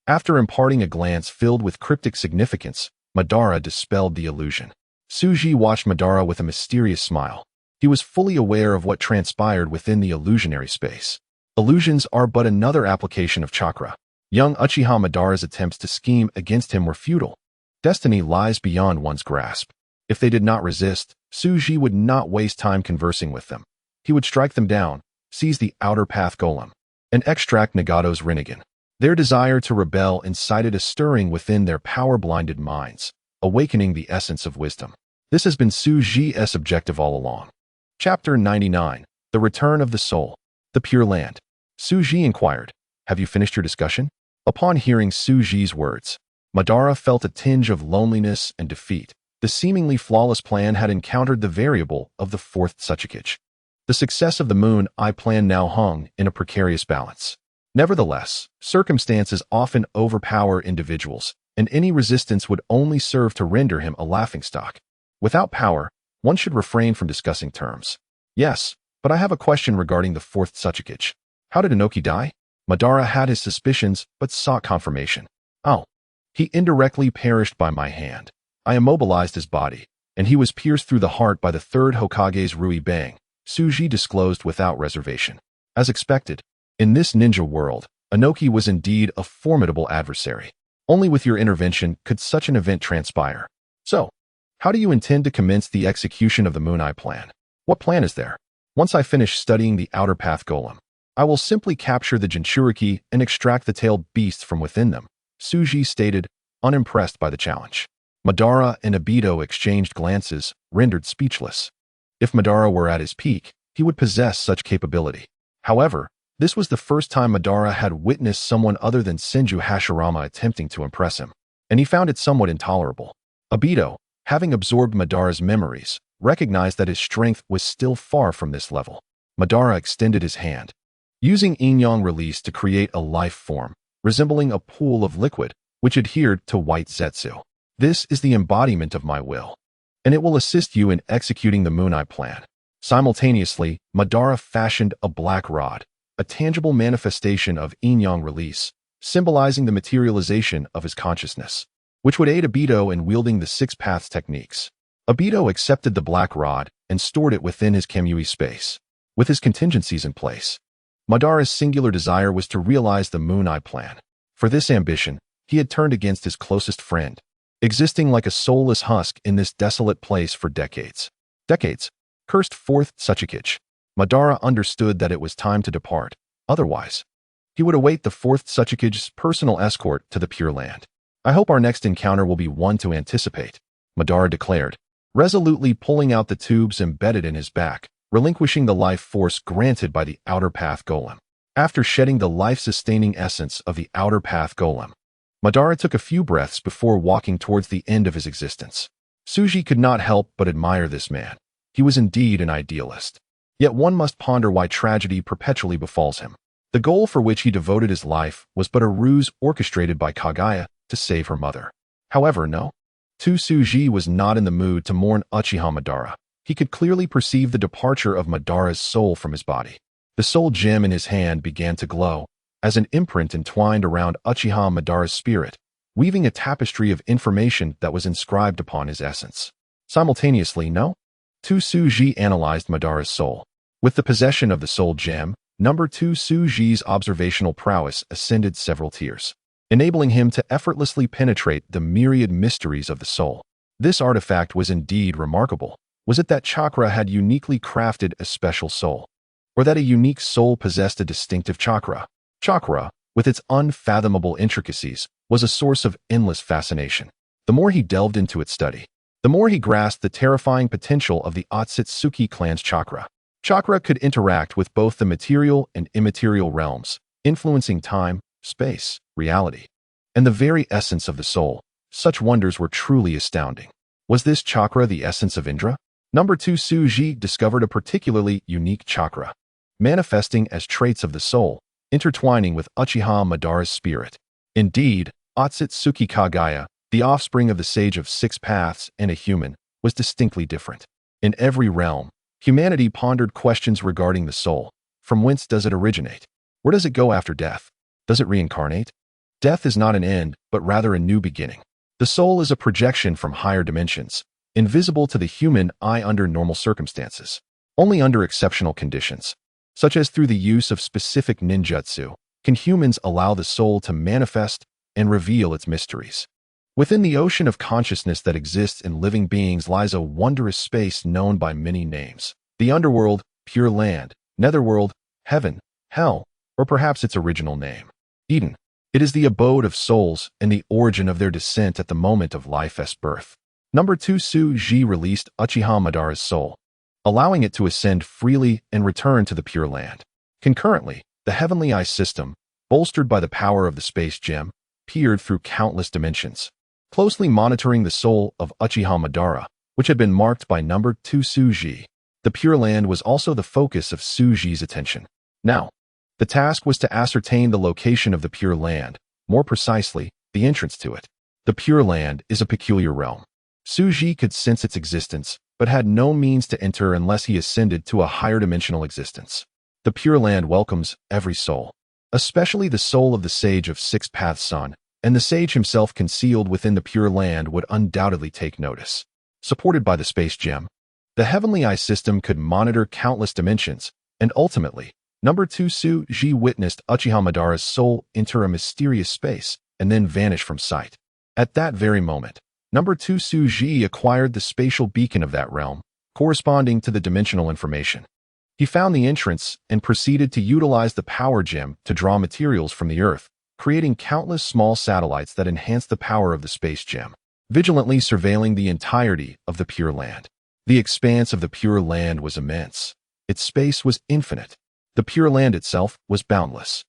After imparting a glance filled with cryptic significance, Madara dispelled the illusion. Suji watched Madara with a mysterious smile. He was fully aware of what transpired within the illusionary space. Illusions are but another application of chakra. Young Uchiha Madara's attempts to scheme against him were futile. Destiny lies beyond one's grasp. If they did not resist, Suji would not waste time conversing with them. He would strike them down, seize the outer path golem, and extract Nagato's Rinnegan. Their desire to rebel incited a stirring within their power-blinded minds, awakening the essence of wisdom. This has been Suji's objective all along. Chapter 99, The Return of the Soul, the Pure Land. Suji inquired, "Have you finished your discussion?" Upon hearing Suji's words, Madara felt a tinge of loneliness and defeat. The seemingly flawless plan had encountered the variable of the 4th Otsutsuki. The success of the Moon Eye Plan now hung in a precarious balance. Nevertheless, circumstances often overpower individuals, and any resistance would only serve to render him a laughingstock. Without power, one should refrain from discussing terms. "Yes, but I have a question regarding the 4th Otsutsuki. How did Inoki die?" Madara had his suspicions, but sought confirmation. "Oh, he indirectly perished by my hand. I immobilized his body, and he was pierced through the heart by the 3rd Hokage's Rui Bang," Suji disclosed without reservation. As expected, in this ninja world, Inoki was indeed a formidable adversary. Only with your intervention could such an event transpire. "So, how do you intend to commence the execution of the Moon Eye Plan? What plan is there?" "Once I finish studying the outer path golem, I will simply capture the Jinchuriki and extract the tailed beasts from within them," Suji stated, unimpressed by the challenge. Madara and Obito exchanged glances, rendered speechless. If Madara were at his peak, he would possess such capability. However, this was the first time Madara had witnessed someone other than Senju Hashirama attempting to impress him, and he found it somewhat intolerable. Obito, having absorbed Madara's memories, recognized that his strength was still far from this level. Madara extended his hand, using Yin-Yang release to create a life form, resembling a pool of liquid, which adhered to white Zetsu. "This is the embodiment of my will, and it will assist you in executing the Moon Eye Plan." Simultaneously, Madara fashioned a black rod, a tangible manifestation of Yin-Yang release, symbolizing the materialization of his consciousness, which would aid Obito in wielding the 6 Paths techniques. Obito accepted the black rod and stored it within his Kamui space. With his contingencies in place, Madara's singular desire was to realize the Moon Eye Plan. For this ambition, he had turned against his closest friend, existing like a soulless husk in this desolate place for decades. Decades. Cursed fourth Tsuchikage. Madara understood that it was time to depart. Otherwise, he would await the fourth Tsuchikage's personal escort to the Pure Land. I hope our next encounter will be one to anticipate, Madara declared, resolutely pulling out the tubes embedded in his back, relinquishing the life force granted by the Outer Path Golem. After shedding the life-sustaining essence of the Outer Path Golem, Madara took a few breaths before walking towards the end of his existence. Tsuji could not help but admire this man. He was indeed an idealist. Yet one must ponder why tragedy perpetually befalls him. The goal for which he devoted his life was but a ruse orchestrated by Kaguya to save her mother. However, Tsuji was not in the mood to mourn Uchiha Madara. He could clearly perceive the departure of Madara's soul from his body. The soul gem in his hand began to glow, as an imprint entwined around Uchiha Madara's spirit, weaving a tapestry of information that was inscribed upon his essence. Simultaneously, Tsuji analyzed Madara's soul. With the possession of the soul gem, number 2 Tsuji's observational prowess ascended several tiers, enabling him to effortlessly penetrate the myriad mysteries of the soul. This artifact was indeed remarkable. Was it that chakra had uniquely crafted a special soul? Or that a unique soul possessed a distinctive chakra? Chakra, with its unfathomable intricacies, was a source of endless fascination. The more he delved into its study, the more he grasped the terrifying potential of the Otsutsuki clan's chakra. Chakra could interact with both the material and immaterial realms, influencing time, space, reality, and the very essence of the soul. Such wonders were truly astounding. Was this chakra the essence of Indra? Number 2 Tsuji discovered a particularly unique chakra, manifesting as traits of the soul, intertwining with Uchiha Madara's spirit. Indeed, Otsutsuki Kaguya, the offspring of the Sage of Six Paths and a human, was distinctly different. In every realm, humanity pondered questions regarding the soul. From whence does it originate? Where does it go after death? Does it reincarnate? Death is not an end, but rather a new beginning. The soul is a projection from higher dimensions, invisible to the human eye under normal circumstances. Only under exceptional conditions, such as through the use of specific ninjutsu, can humans allow the soul to manifest and reveal its mysteries. Within the ocean of consciousness that exists in living beings lies a wondrous space known by many names. The underworld, Pure Land, Netherworld, Heaven, Hell, or perhaps its original name, Eden. It is the abode of souls and the origin of their descent at the moment of life's birth. Number 2 Tsuji released Uchiha Madara's soul, allowing it to ascend freely and return to the Pure Land. Concurrently, the Heavenly Eye system, bolstered by the power of the Space Gem, peered through countless dimensions, closely monitoring the soul of Uchiha Madara, which had been marked by number 2 Tsuji. The Pure Land was also the focus of Tsuji's attention. Now, the task was to ascertain the location of the Pure Land, more precisely, the entrance to it. The Pure Land is a peculiar realm. Tsuji could sense its existence, but had no means to enter unless he ascended to a higher dimensional existence. The Pure Land welcomes every soul, especially the soul of the Sage of Six Paths Son, and the sage himself concealed within the Pure Land would undoubtedly take notice. Supported by the Space Gem, the Heavenly Eye system could monitor countless dimensions, and ultimately, number 2 Tsuji witnessed Uchiha Madara's soul enter a mysterious space and then vanish from sight. At that very moment, number 2 Tsuji acquired the spatial beacon of that realm, corresponding to the dimensional information. He found the entrance and proceeded to utilize the power gem to draw materials from the Earth, creating countless small satellites that enhanced the power of the Space Gem, vigilantly surveilling the entirety of the Pure Land. The expanse of the Pure Land was immense. Its space was infinite. The Pure Land itself was boundless.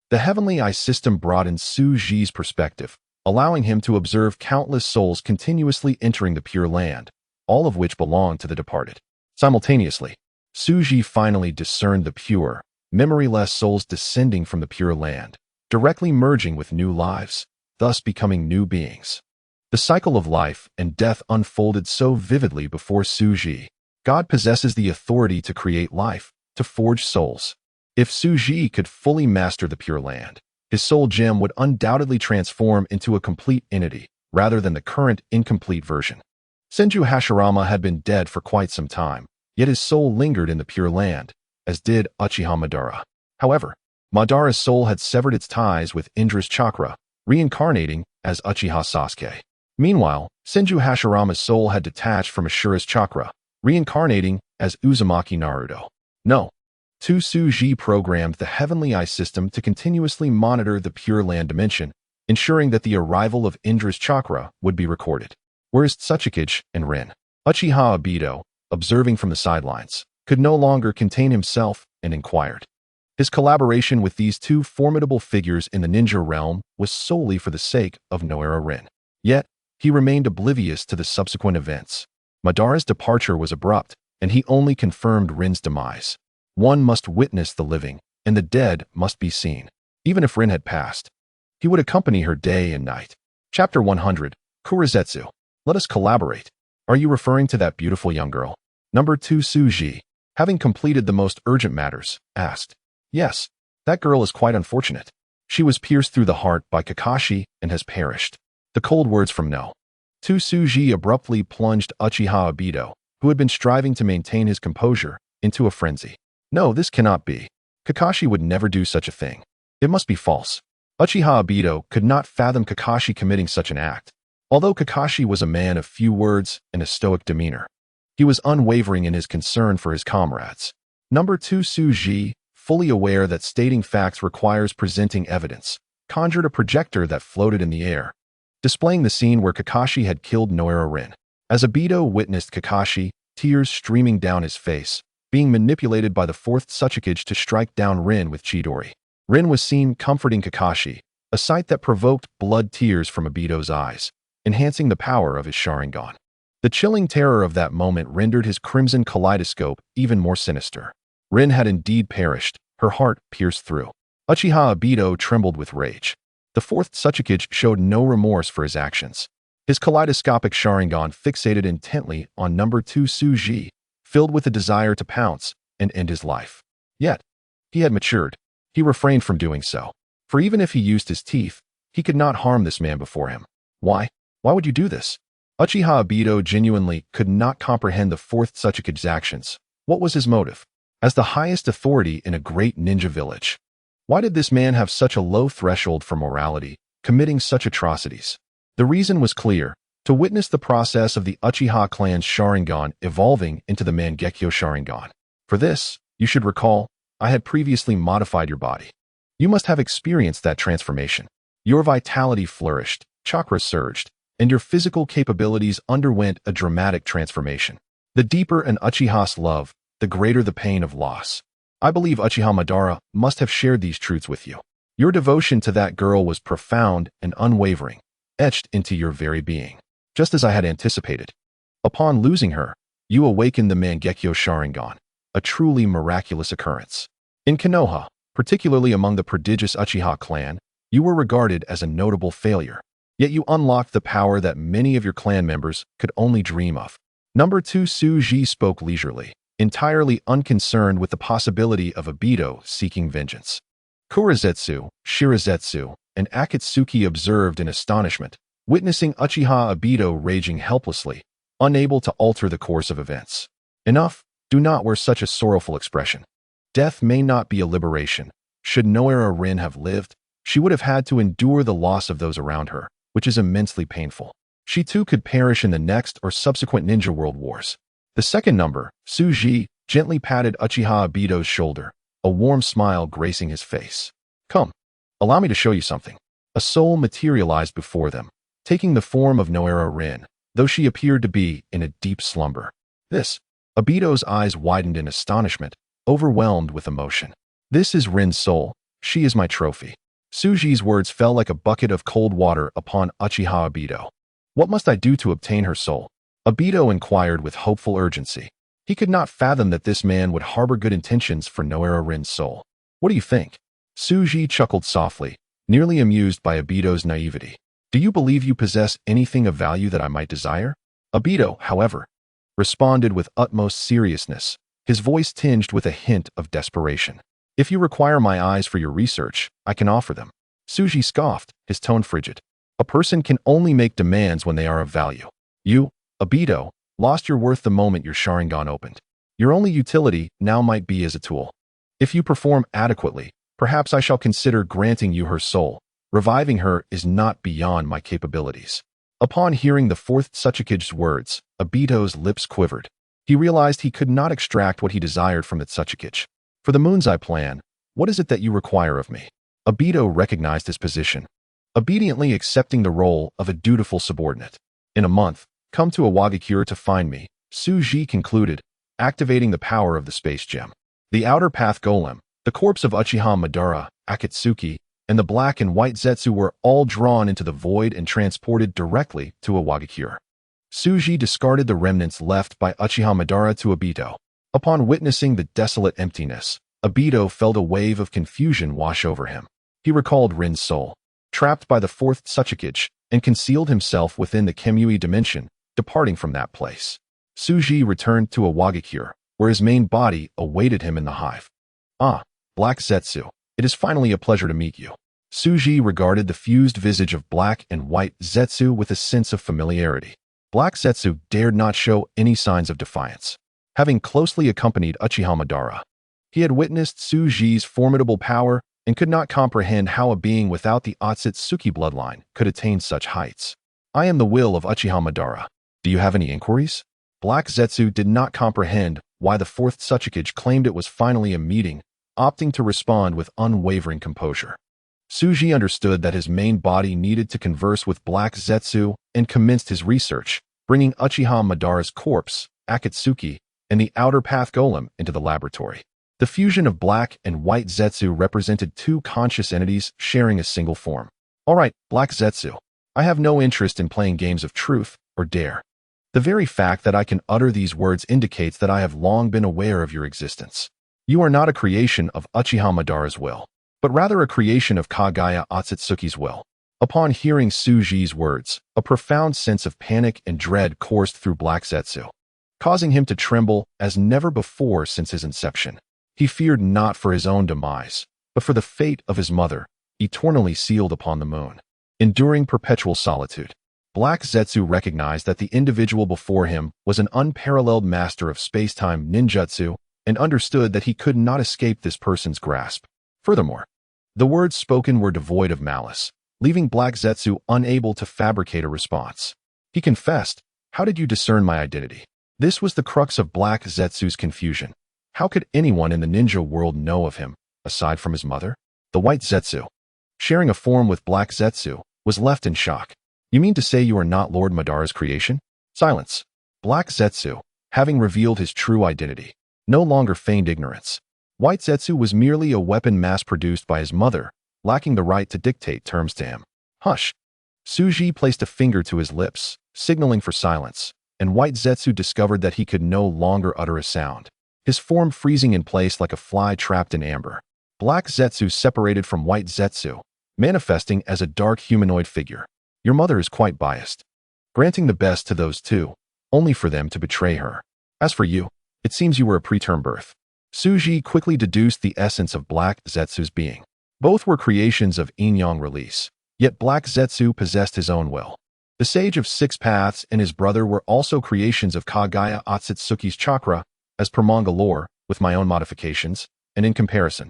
The Heavenly Eye system broadened Tsuji's perspective, allowing him to observe countless souls continuously entering the Pure Land, all of which belonged to the departed. Simultaneously, Tsuji finally discerned the pure, memoryless souls descending from the Pure Land, directly merging with new lives, thus becoming new beings. The cycle of life and death unfolded so vividly before Tsuji. God possesses the authority to create life, to forge souls. If Tsuji could fully master the Pure Land, his soul gem would undoubtedly transform into a complete entity, rather than the current incomplete version. Senju Hashirama had been dead for quite some time, yet his soul lingered in the Pure Land, as did Uchiha Madara. However, Madara's soul had severed its ties with Indra's chakra, reincarnating as Uchiha Sasuke. Meanwhile, Senju Hashirama's soul had detached from Ashura's chakra, reincarnating as Uzumaki Naruto. No. Otsutsuki programmed the Heavenly Eye system to continuously monitor the Pure Land dimension, ensuring that the arrival of Indra's chakra would be recorded. Whereas Otsutsuki and Rin, Uchiha Obito, observing from the sidelines, could no longer contain himself and inquired. His collaboration with these two formidable figures in the ninja realm was solely for the sake of Noera Rin. Yet, he remained oblivious to the subsequent events. Madara's departure was abrupt, and he only confirmed Rin's demise. One must witness the living, and the dead must be seen. Even if Rin had passed, he would accompany her day and night. Chapter 100, Kurizetsu. Let us collaborate. Are you referring to that beautiful young girl? Number 2 Suji, having completed the most urgent matters, asked. Yes, that girl is quite unfortunate. She was pierced through the heart by Kakashi and has perished. The cold words from No. 2 Suji abruptly plunged Uchiha Obito, who had been striving to maintain his composure, into a frenzy. No, this cannot be. Kakashi would never do such a thing. It must be false. Uchiha Obito could not fathom Kakashi committing such an act. Although Kakashi was a man of few words and a stoic demeanor, he was unwavering in his concern for his comrades. Number 2 Suji, fully aware that stating facts requires presenting evidence, conjured a projector that floated in the air, displaying the scene where Kakashi had killed Noera Rin. As Obito witnessed Kakashi, tears streaming down his face, being manipulated by the fourth Otsutsuki to strike down Rin with Chidori. Rin was seen comforting Kakashi, a sight that provoked blood tears from Obito's eyes, enhancing the power of his Sharingan. The chilling terror of that moment rendered his crimson kaleidoscope even more sinister. Rin had indeed perished, her heart pierced through. Uchiha Obito trembled with rage. The fourth Otsutsuki showed no remorse for his actions. His kaleidoscopic Sharingan fixated intently on number 2 Suji, filled with a desire to pounce and end his life. Yet, he had matured. He refrained from doing so. For even if he used his teeth, he could not harm this man before him. Why? Why would you do this? Uchiha Obito genuinely could not comprehend the fourth Otsutsuki's actions. What was his motive? As the highest authority in a great ninja village, why did this man have such a low threshold for morality, committing such atrocities? The reason was clear: to witness the process of the Uchiha clan's Sharingan evolving into the Mangekyo Sharingan. For this, you should recall, I had previously modified your body. You must have experienced that transformation. Your vitality flourished, chakra surged, and your physical capabilities underwent a dramatic transformation. The deeper an Uchiha's love, the greater the pain of loss. I believe Uchiha Madara must have shared these truths with you. Your devotion to that girl was profound and unwavering, etched into your very being. Just as I had anticipated. Upon losing her, you awakened the Mangekyo Sharingan, a truly miraculous occurrence. In Konoha, particularly among the prodigious Uchiha clan, you were regarded as a notable failure. Yet you unlocked the power that many of your clan members could only dream of. Number 2 Suji spoke leisurely, entirely unconcerned with the possibility of Obito seeking vengeance. Kurizetsu, Shirazetsu, and Akatsuki observed in astonishment, witnessing Uchiha Obito raging helplessly, unable to alter the course of events. Enough, do not wear such a sorrowful expression. Death may not be a liberation. Should Noera Rin have lived, she would have had to endure the loss of those around her, which is immensely painful. She too could perish in the next or subsequent ninja world wars. The second number, Suji, gently patted Uchiha Obito's shoulder, a warm smile gracing his face. Come, allow me to show you something. A soul materialized before them, taking the form of Noera Rin, though she appeared to be in a deep slumber. This, Obito's eyes widened in astonishment, overwhelmed with emotion. This is Rin's soul. She is my trophy. Suji's words fell like a bucket of cold water upon Uchiha Obito. What must I do to obtain her soul? Obito inquired with hopeful urgency. He could not fathom that this man would harbor good intentions for Noera Rin's soul. What do you think? Suji chuckled softly, nearly amused by Obito's naivety. Do you believe you possess anything of value that I might desire? Obito, however, responded with utmost seriousness, his voice tinged with a hint of desperation. If you require my eyes for your research, I can offer them. Suji scoffed, his tone frigid. A person can only make demands when they are of value. You, Obito, lost your worth the moment your Sharingan opened. Your only utility now might be as a tool. If you perform adequately, perhaps I shall consider granting you her soul. Reviving her is not beyond my capabilities. Upon hearing the fourth Otsutsuki's words, Obito's lips quivered. He realized he could not extract what he desired from Otsutsuki. For the Moon's Eye plan, what is it that you require of me? Obito recognized his position, obediently accepting the role of a dutiful subordinate. In a month, come to Awakens to find me, Suji concluded, activating the power of the space gem. The outer path golem, the corpse of Uchiha Madara, Akatsuki, and the black and white Zetsu were all drawn into the void and transported directly to Awakens. Suji discarded the remnants left by Uchiha Madara to Obito. Upon witnessing the desolate emptiness, Obito felt a wave of confusion wash over him. He recalled Rin's soul, trapped by the fourth Otsutsuki, and concealed himself within the Kemui dimension, departing from that place. Suji returned to Awakens, where his main body awaited him in the hive. Ah, Black Zetsu, it is finally a pleasure to meet you. Suji regarded the fused visage of black and white Zetsu with a sense of familiarity. Black Zetsu dared not show any signs of defiance. Having closely accompanied Uchiha Madara, he had witnessed Suji's formidable power and could not comprehend how a being without the Otsutsuki bloodline could attain such heights. I am the will of Uchiha Madara. Do you have any inquiries? Black Zetsu did not comprehend why the fourth Otsutsuki claimed it was finally a meeting, opting to respond with unwavering composure. Suji understood that his main body needed to converse with Black Zetsu and commenced his research, bringing Uchiha Madara's corpse, Akatsuki, and the outer path golem into the laboratory. The fusion of black and white Zetsu represented two conscious entities sharing a single form. All right, Black Zetsu, I have no interest in playing games of truth or dare. The very fact that I can utter these words indicates that I have long been aware of your existence. You are not a creation of Uchiha Madara's will, but rather a creation of Kaguya Otsutsuki's will. Upon hearing Suji's words, a profound sense of panic and dread coursed through Black Zetsu, causing him to tremble as never before since his inception. He feared not for his own demise, but for the fate of his mother, eternally sealed upon the moon. Enduring perpetual solitude, Black Zetsu recognized that the individual before him was an unparalleled master of space-time ninjutsu and understood that he could not escape this person's grasp. Furthermore, the words spoken were devoid of malice, leaving Black Zetsu unable to fabricate a response. He confessed, "How did you discern my identity?" This was the crux of Black Zetsu's confusion. How could anyone in the ninja world know of him, aside from his mother? The white Zetsu, sharing a form with Black Zetsu, was left in shock. You mean to say you are not Lord Madara's creation? Silence. Black Zetsu, having revealed his true identity, no longer feigned ignorance. White Zetsu was merely a weapon mass-produced by his mother, lacking the right to dictate terms to him. Hush. Suji placed a finger to his lips, signaling for silence, and White Zetsu discovered that he could no longer utter a sound, his form freezing in place like a fly trapped in amber. Black Zetsu separated from White Zetsu, manifesting as a dark humanoid figure. Your mother is quite biased, granting the best to those two, only for them to betray her. As for you, it seems you were a preterm birth. Suji quickly deduced the essence of Black Zetsu's being. Both were creations of yin-yang release, yet Black Zetsu possessed his own will. The Sage of Six Paths and his brother were also creations of Kaguya Otsutsuki's chakra, as per manga lore, with my own modifications, and in comparison,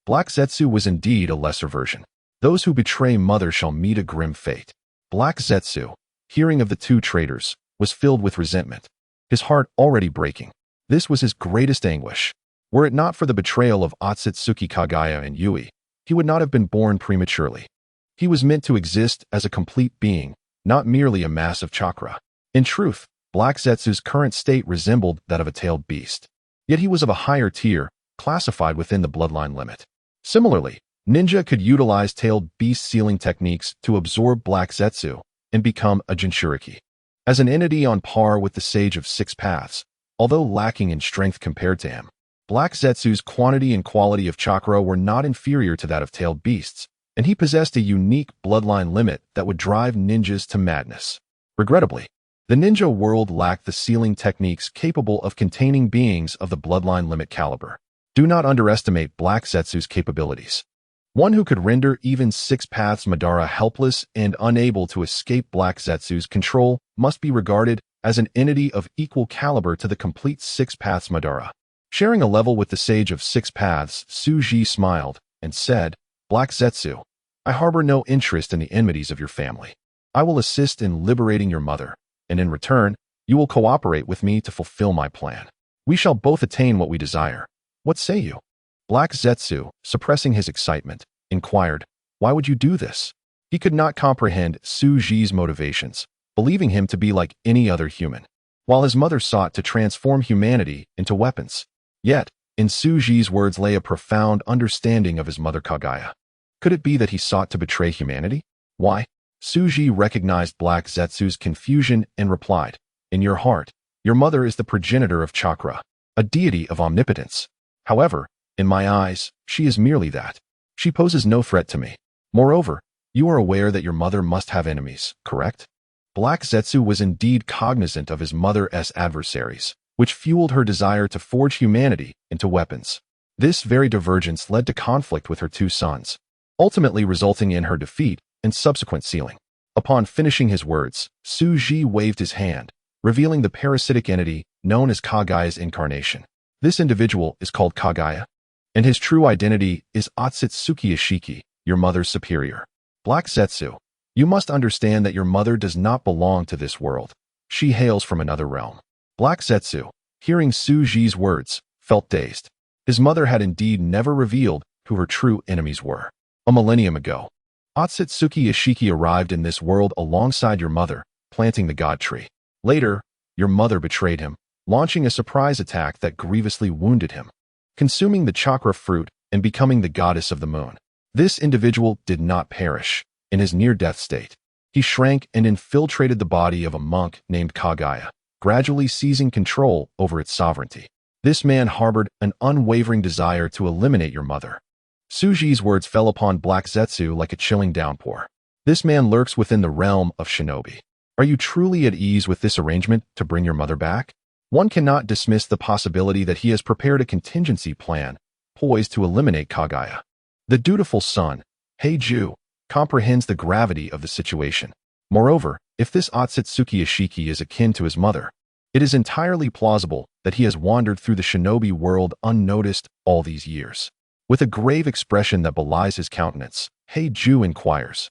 Black Zetsu was indeed a lesser version. Those who betray mother shall meet a grim fate. Black Zetsu, hearing of the two traitors, was filled with resentment, his heart already breaking. This was his greatest anguish. Were it not for the betrayal of Otsutsuki Kaguya and Yui, he would not have been born prematurely. He was meant to exist as a complete being, not merely a mass of chakra. In truth, Black Zetsu's current state resembled that of a tailed beast. Yet he was of a higher tier, classified within the bloodline limit. Similarly, ninja could utilize tailed beast sealing techniques to absorb Black Zetsu and become a Jinchuriki. As an entity on par with the Sage of Six Paths, although lacking in strength compared to him, Black Zetsu's quantity and quality of chakra were not inferior to that of tailed beasts, and he possessed a unique bloodline limit that would drive ninjas to madness. Regrettably, the ninja world lacked the sealing techniques capable of containing beings of the bloodline limit caliber. Do not underestimate Black Zetsu's capabilities. One who could render even Six Paths Madara helpless and unable to escape Black Zetsu's control must be regarded as an entity of equal caliber to the complete Six Paths Madara. Sharing a level with the Sage of Six Paths, Suji smiled and said, Black Zetsu, I harbor no interest in the enmities of your family. I will assist in liberating your mother, and in return, You will cooperate with me to fulfill my plan. We shall both attain what we desire. What say you? Black Zetsu, suppressing his excitement, inquired, why would you do this? He could not comprehend Suji's motivations, believing him to be like any other human, while his mother sought to transform humanity into weapons. Yet, in Suji's words lay a profound understanding of his mother Kaguya. Could it be that he sought to betray humanity? Why? Suji recognized Black Zetsu's confusion and replied, in your heart, your mother is the progenitor of chakra, a deity of omnipotence. However, in my eyes, she is merely that. She poses no threat to me. Moreover, you are aware that your mother must have enemies, correct? Black Zetsu was indeed cognizant of his mother's adversaries, which fueled her desire to forge humanity into weapons. This very divergence led to conflict with her two sons, ultimately resulting in her defeat and subsequent sealing. Upon finishing his words, Suji waved his hand, revealing the parasitic entity known as Kaguya's incarnation. This individual is called Kaguya, and his true identity is Otsutsuki, your mother's superior. Black Zetsu, you must understand that your mother does not belong to this world. She hails from another realm. Black Zetsu, hearing Suji's words, felt dazed. His mother had indeed never revealed who her true enemies were. A millennium ago, Otsutsuki arrived in this world alongside your mother, planting the god tree. Later, your mother betrayed him, launching a surprise attack that grievously wounded him, consuming the chakra fruit and becoming the goddess of the moon. This individual did not perish. In his near-death state, he shrank and infiltrated the body of a monk named Kaguya, gradually seizing control over its sovereignty. This man harbored an unwavering desire to eliminate your mother. Suji's words fell upon Black Zetsu like a chilling downpour. This man lurks within the realm of shinobi. Are you truly at ease with this arrangement to bring your mother back? One cannot dismiss the possibility that he has prepared a contingency plan, poised to eliminate Kaguya. The dutiful son, Heiju, comprehends the gravity of the situation. Moreover, if this Otsutsuki is akin to his mother, it is entirely plausible that he has wandered through the shinobi world unnoticed all these years. With a grave expression that belies his countenance, Heiju inquires,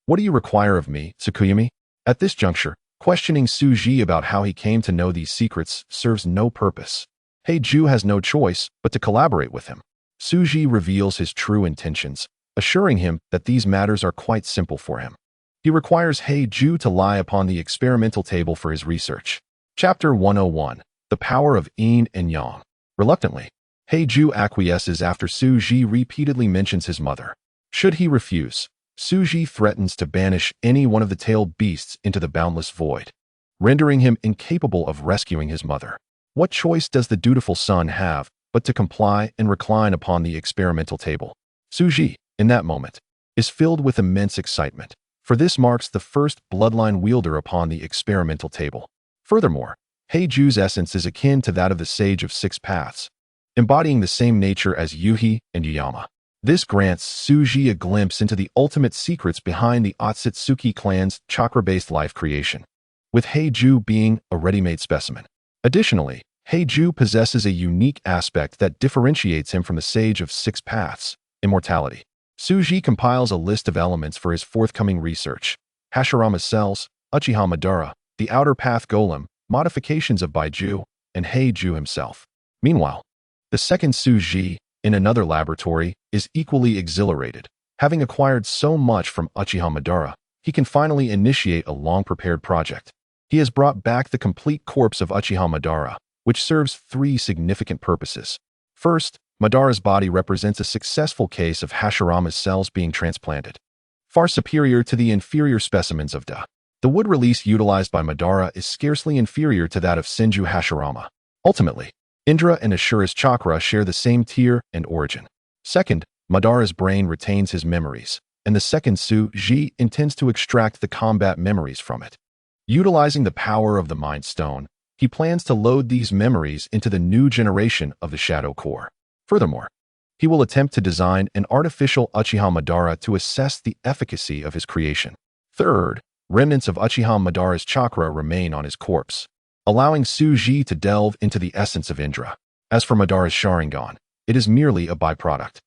what do you require of me, Tsukuyami? At this juncture, questioning Suji about how he came to know these secrets serves no purpose. Heiju has no choice but to collaborate with him. Suji reveals his true intentions, assuring him that these matters are quite simple for him. He requires Heiju to lie upon the experimental table for his research. Chapter 101, The Power of Yin and Yang. Reluctantly, Heiju acquiesces after Suji repeatedly mentions his mother. Should he refuse, Suji threatens to banish any one of the tailed beasts into the boundless void, rendering him incapable of rescuing his mother. What choice does the dutiful son have but to comply and recline upon the experimental table? Suji, in that moment, is filled with immense excitement, for this marks the first bloodline wielder upon the experimental table. Furthermore, Heiju's essence is akin to that of the Sage of Six Paths, embodying the same nature as Yuhi and Yuyama. This grants Suji a glimpse into the ultimate secrets behind the Otsutsuki clan's chakra-based life creation, with Heiju being a ready-made specimen. Additionally, Heiju possesses a unique aspect that differentiates him from the Sage of Six Paths, immortality. Suji compiles a list of elements for his forthcoming research: Hashirama's cells, Uchiha Madara, the Outer Path Golem, modifications of Baiju, and Heiju himself. Meanwhile, the second Suji, in another laboratory, is equally exhilarated. Having acquired so much from Uchiha Madara, he can finally initiate a long-prepared project. He has brought back the complete corpse of Uchiha Madara, which serves three significant purposes. First, Madara's body represents a successful case of Hashirama's cells being transplanted, far superior to the inferior specimens of Da. The wood release utilized by Madara is scarcely inferior to that of Senju Hashirama. Ultimately, Indra and Ashura's chakra share the same tier and origin. Second, Madara's brain retains his memories, and the second Suji intends to extract the combat memories from it. Utilizing the power of the Mind Stone, he plans to load these memories into the new generation of the Shadow Core. Furthermore, he will attempt to design an artificial Uchiha Madara to assess the efficacy of his creation. Third, remnants of Uchiha Madara's chakra remain on his corpse, allowing Suji to delve into the essence of Indra. As for Madara's Sharingan, it is merely a byproduct.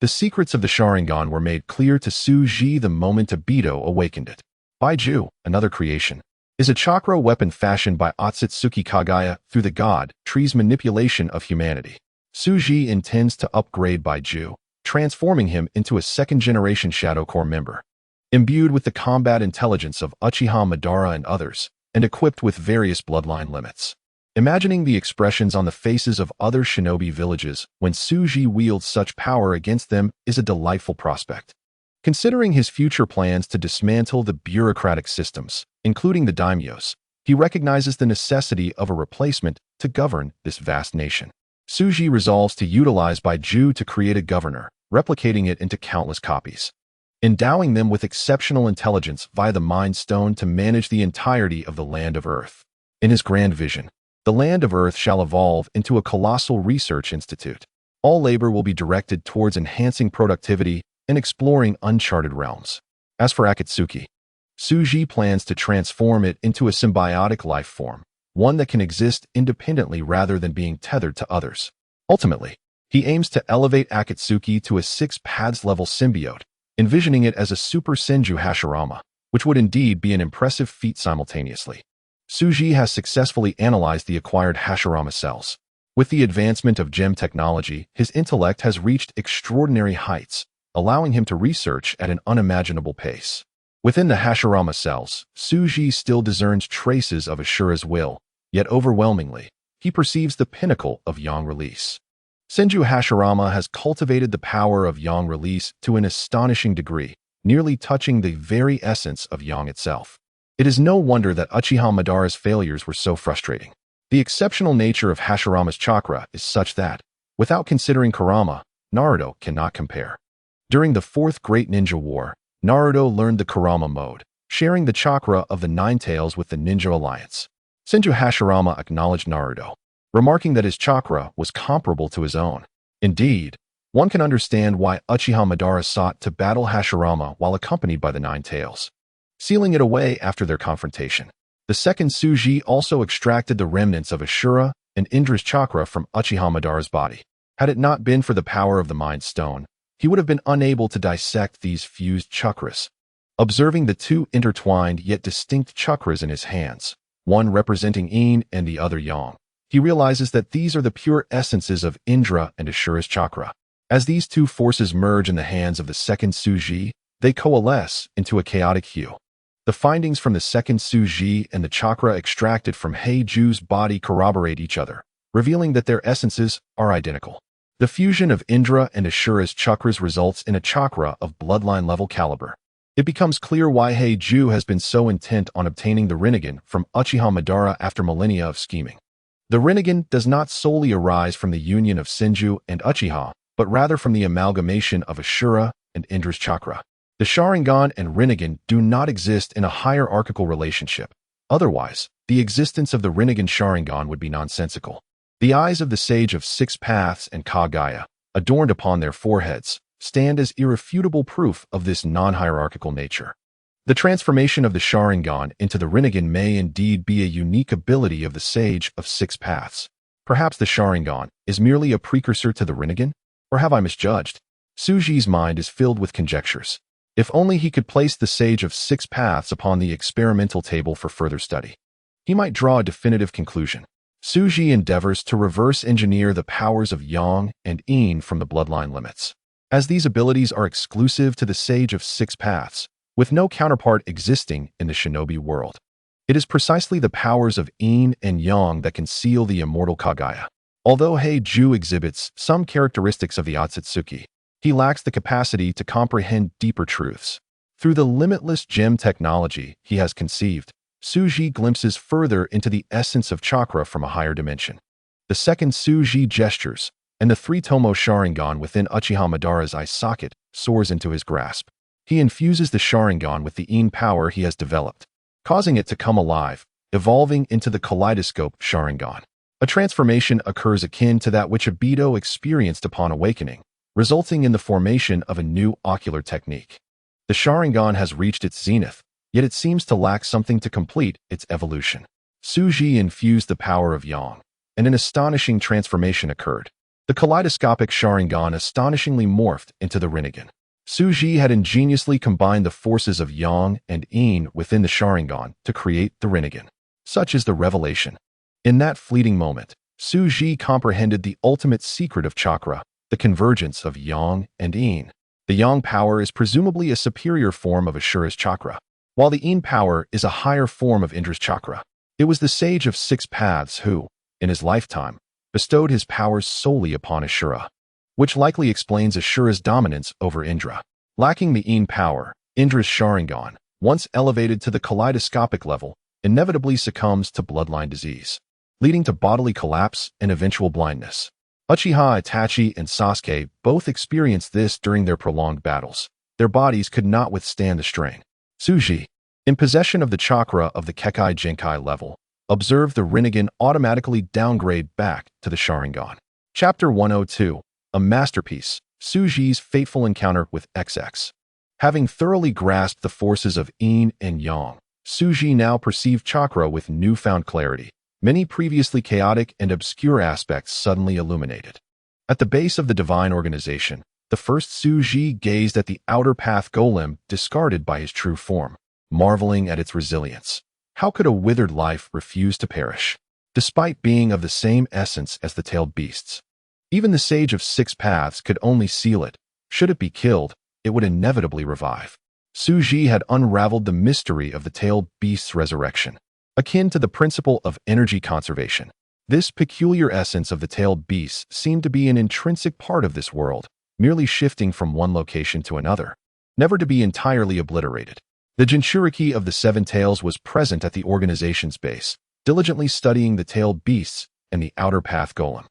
The secrets of the Sharingan were made clear to Suji the moment Obito awakened it. Baiju, another creation, is a chakra weapon fashioned by Otsutsuki Kagaya through the god tree's manipulation of humanity. Suji intends to upgrade Baiju, transforming him into a second-generation Shadow Corps member. Imbued with the combat intelligence of Uchiha Madara and others, and equipped with various bloodline limits. Imagining the expressions on the faces of other shinobi villages when Suji wields such power against them is a delightful prospect. Considering his future plans to dismantle the bureaucratic systems, including the daimyos, he recognizes the necessity of a replacement to govern this vast nation. Suji resolves to utilize Baiju to create a governor, replicating it into countless copies, endowing them with exceptional intelligence via the Mind Stone to manage the entirety of the Land of Earth. In his grand vision, the Land of Earth shall evolve into a colossal research institute. All labor will be directed towards enhancing productivity and exploring uncharted realms. As for Akatsuki, Suji plans to transform it into a symbiotic life form, one that can exist independently rather than being tethered to others. Ultimately, he aims to elevate Akatsuki to a 6 paths level symbiote, envisioning it as a super Senju Hashirama, which would indeed be an impressive feat simultaneously. Suji has successfully analyzed the acquired Hashirama cells. With the advancement of gem technology, his intellect has reached extraordinary heights, allowing him to research at an unimaginable pace. Within the Hashirama cells, Suji still discerns traces of Ashura's will, yet overwhelmingly, he perceives the pinnacle of yang release. Senju Hashirama has cultivated the power of yang release to an astonishing degree, nearly touching the very essence of yang itself. It is no wonder that Uchiha Madara's failures were so frustrating. The exceptional nature of Hashirama's chakra is such that, without considering Kurama, Naruto cannot compare. During the Fourth Great Ninja War, Naruto learned the Kurama mode, sharing the chakra of the Nine Tails with the Ninja Alliance. Senju Hashirama acknowledged Naruto, remarking that his chakra was comparable to his own. Indeed, one can understand why Uchiha Madara sought to battle Hashirama while accompanied by the Nine Tails, sealing it away after their confrontation. The second Suji also extracted the remnants of Ashura and Indra's chakra from Uchiha Madara's body. Had it not been for the power of the Mind Stone, he would have been unable to dissect these fused chakras. Observing the two intertwined yet distinct chakras in his hands, one representing yin and the other yang, he realizes that these are the pure essences of Indra and Ashura's chakra. As these two forces merge in the hands of the second Suji, they coalesce into a chaotic hue. The findings from the second Suji and the chakra extracted from Heiju's body corroborate each other, revealing that their essences are identical. The fusion of Indra and Ashura's chakras results in a chakra of bloodline-level caliber. It becomes clear why Heiju has been so intent on obtaining the Rinnegan from Uchiha Madara after millennia of scheming. The Rinnegan does not solely arise from the union of Senju and Uchiha, but rather from the amalgamation of Ashura and Indra's chakra. The Sharingan and Rinnegan do not exist in a hierarchical relationship. Otherwise, the existence of the Rinnegan Sharingan would be nonsensical. The eyes of the Sage of Six Paths and Kagaya, adorned upon their foreheads, stand as irrefutable proof of this non-hierarchical nature. The transformation of the Sharingan into the Rinnegan may indeed be a unique ability of the Sage of Six Paths. Perhaps the Sharingan is merely a precursor to the Rinnegan? Or have I misjudged? Suji's mind is filled with conjectures. If only he could place the Sage of Six Paths upon the experimental table for further study, he might draw a definitive conclusion. Suji endeavors to reverse engineer the powers of Yang and Yin from the bloodline limits. As these abilities are exclusive to the Sage of Six Paths, with no counterpart existing in the shinobi world, it is precisely the powers of Yin and Yang that can seal the immortal Kagaya. Although Heiju exhibits some characteristics of the Otsutsuki, he lacks the capacity to comprehend deeper truths. Through the limitless gem technology he has conceived, Suji glimpses further into the essence of chakra from a higher dimension. The second Suji gestures, and the three-tomo Sharingan within Uchiha Madara's eye socket soars into his grasp. He infuses the Sharingan with the Yin power he has developed, causing it to come alive, evolving into the Kaleidoscope Sharingan. A transformation occurs akin to that which Obito experienced upon awakening, resulting in the formation of a new ocular technique. The Sharingan has reached its zenith, yet it seems to lack something to complete its evolution. Suji infused the power of Yang, and an astonishing transformation occurred. The kaleidoscopic Sharingan astonishingly morphed into the Rinnegan. Suji had ingeniously combined the forces of yang and yin within the Sharingan to create the Rinnegan. Such is the revelation. In that fleeting moment, Suji comprehended the ultimate secret of chakra, the convergence of yang and yin. The yang power is presumably a superior form of Ashura's chakra, while the yin power is a higher form of Indra's chakra. It was the sage of 6 paths who, in his lifetime, bestowed his powers solely upon Ashura, which likely explains Ashura's dominance over Indra. Lacking the yin power, Indra's Sharingan, once elevated to the kaleidoscopic level, inevitably succumbs to bloodline disease, leading to bodily collapse and eventual blindness. Uchiha Itachi and Sasuke both experienced this during their prolonged battles. Their bodies could not withstand the strain. Suji, in possession of the chakra of the Kekkei Genkai level, observed the Rinnegan automatically downgrade back to the Sharingan. Chapter 102, a masterpiece, Suji's fateful encounter with XX. Having thoroughly grasped the forces of yin and yang, Suji now perceived chakra with newfound clarity. Many previously chaotic and obscure aspects suddenly illuminated. At the base of the divine organization, the first Suji gazed at the outer path golem discarded by his true form, marveling at its resilience. How could a withered life refuse to perish, despite being of the same essence as the tailed beasts? Even the sage of 6 paths could only seal it. Should it be killed, it would inevitably revive. Suji had unraveled the mystery of the tailed beast's resurrection, akin to the principle of energy conservation. This peculiar essence of the tailed beast seemed to be an intrinsic part of this world, merely shifting from one location to another, never to be entirely obliterated. The Jinchuriki of the 7 tails was present at the organization's base, diligently studying the tailed beasts and the outer path golem.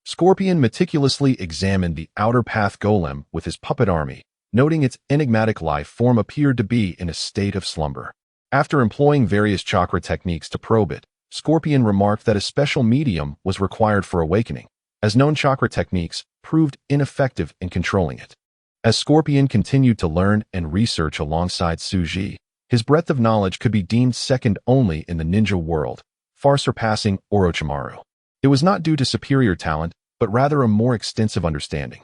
Scorpion meticulously examined the outer path golem with his puppet army, noting its enigmatic life form appeared to be in a state of slumber. After employing various chakra techniques to probe it, Scorpion remarked that a special medium was required for awakening, as known chakra techniques proved ineffective in controlling it. As Scorpion continued to learn and research alongside Suji, his breadth of knowledge could be deemed second only in the ninja world, far surpassing Orochimaru. It was not due to superior talent, but rather a more extensive understanding.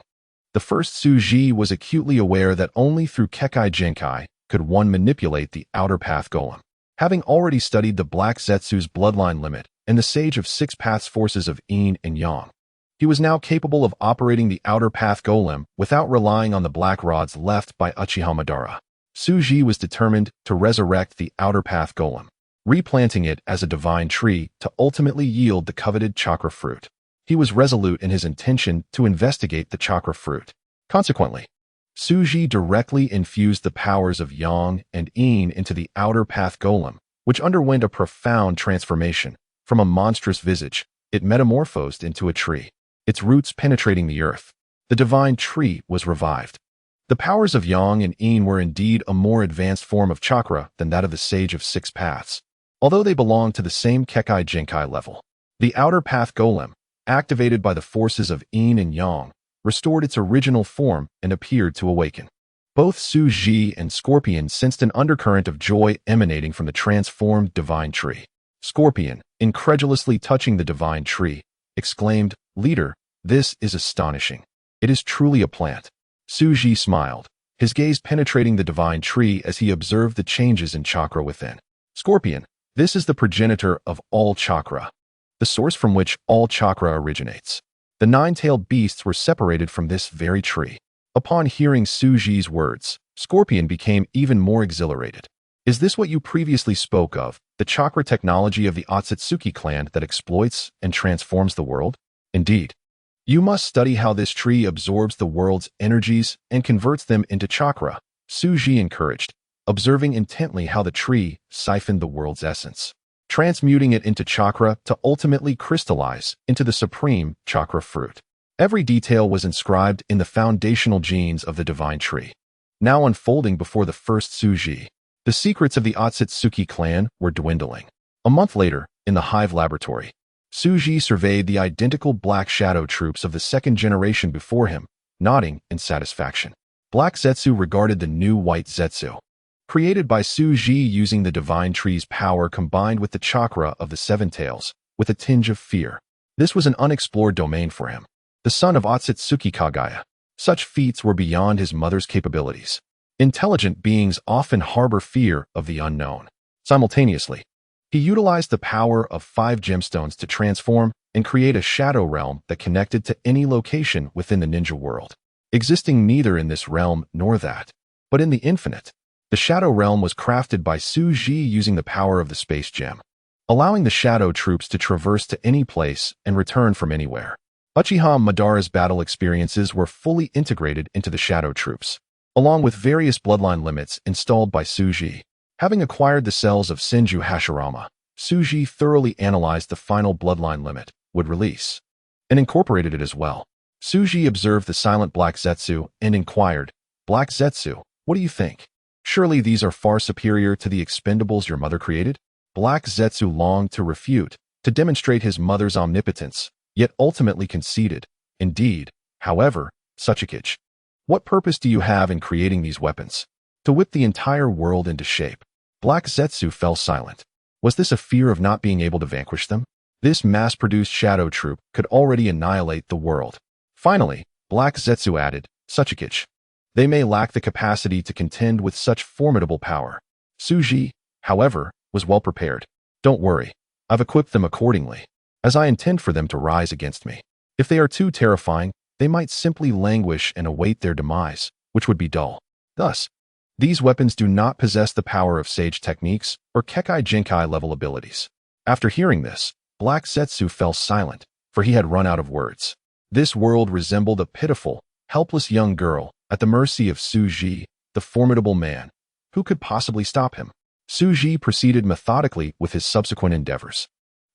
The first Suji was acutely aware that only through Kekkei Genkai could one manipulate the outer path golem. Having already studied the Black Zetsu's bloodline limit and the Sage of 6 Paths forces of yin and yang, he was now capable of operating the outer path golem without relying on the black rods left by Uchiha Madara. Suji was determined to resurrect the outer path golem, replanting it as a divine tree to ultimately yield the coveted chakra fruit. He was resolute in his intention to investigate the chakra fruit. Consequently, Suji directly infused the powers of yang and yin into the outer path golem, which underwent a profound transformation. From a monstrous visage, it metamorphosed into a tree, its roots penetrating the earth. The divine tree was revived. The powers of yang and yin were indeed a more advanced form of chakra than that of the Sage of 6 Paths, although they belonged to the same Kekkei Genkai level. The outer path golem, activated by the forces of yin and yang, restored its original form and appeared to awaken. Both Suji and Scorpion sensed an undercurrent of joy emanating from the transformed divine tree. Scorpion, incredulously touching the divine tree, exclaimed, "Leader, this is astonishing. It is truly a plant." Suji smiled, his gaze penetrating the divine tree as he observed the changes in chakra within. "Scorpion, this is the progenitor of all chakra, the source from which all chakra originates. The 9-tailed beasts were separated from this very tree." Upon hearing Suji's words, Scorpion became even more exhilarated. "Is this what you previously spoke of, the chakra technology of the Otsutsuki clan that exploits and transforms the world? Indeed. You must study how this tree absorbs the world's energies and converts them into chakra," Suji encouraged, observing intently how the tree siphoned the world's essence, transmuting it into chakra to ultimately crystallize into the supreme chakra fruit. Every detail was inscribed in the foundational genes of the divine tree, now unfolding before the first Suji. The secrets of the Otsutsuki clan were dwindling. A month later, in the Hive laboratory, Suji surveyed the identical black shadow troops of the second generation before him, nodding in satisfaction. Black Zetsu regarded the new white Zetsu, created by Suji using the divine tree's power combined with the chakra of the 7 tails, with a tinge of fear. This was an unexplored domain for him. The son of Otsutsuki Kagaya, Such feats were beyond his mother's capabilities. Intelligent beings often harbor fear of the unknown. Simultaneously, he utilized the power of 5 gemstones to transform and create a shadow realm that connected to any location within the ninja world, existing neither in this realm nor that, but in the infinite. The shadow realm was crafted by Suji using the power of the space gem, allowing the shadow troops to traverse to any place and return from anywhere. Uchiha Madara's battle experiences were fully integrated into the shadow troops, along with various bloodline limits installed by Suji. Having acquired the cells of Senju Hashirama, Suji thoroughly analyzed the final bloodline limit would release, and incorporated it as well. Suji observed the silent Black Zetsu and inquired, "Black Zetsu, what do you think? Surely these are far superior to the expendables your mother created?" Black Zetsu longed to refute, to demonstrate his mother's omnipotence, yet ultimately conceded. "Indeed, however, Otsutsuki, what purpose do you have in creating these weapons? To whip the entire world into shape?" Black Zetsu fell silent. Was this a fear of not being able to vanquish them? This mass-produced shadow troop could already annihilate the world. Finally, Black Zetsu added, "Otsutsuki, they may lack the capacity to contend with such formidable power." Suji, however, was well prepared. "Don't worry, I've equipped them accordingly, as I intend for them to rise against me. If they are too terrifying, they might simply languish and await their demise, which would be dull. Thus, these weapons do not possess the power of sage techniques or Kekai Jinkai level abilities." After hearing this, Black Zetsu fell silent, for he had run out of words. This world resembled a pitiful, helpless young girl at the mercy of Suji, the formidable man. Who could possibly stop him? Suji proceeded methodically with his subsequent endeavors.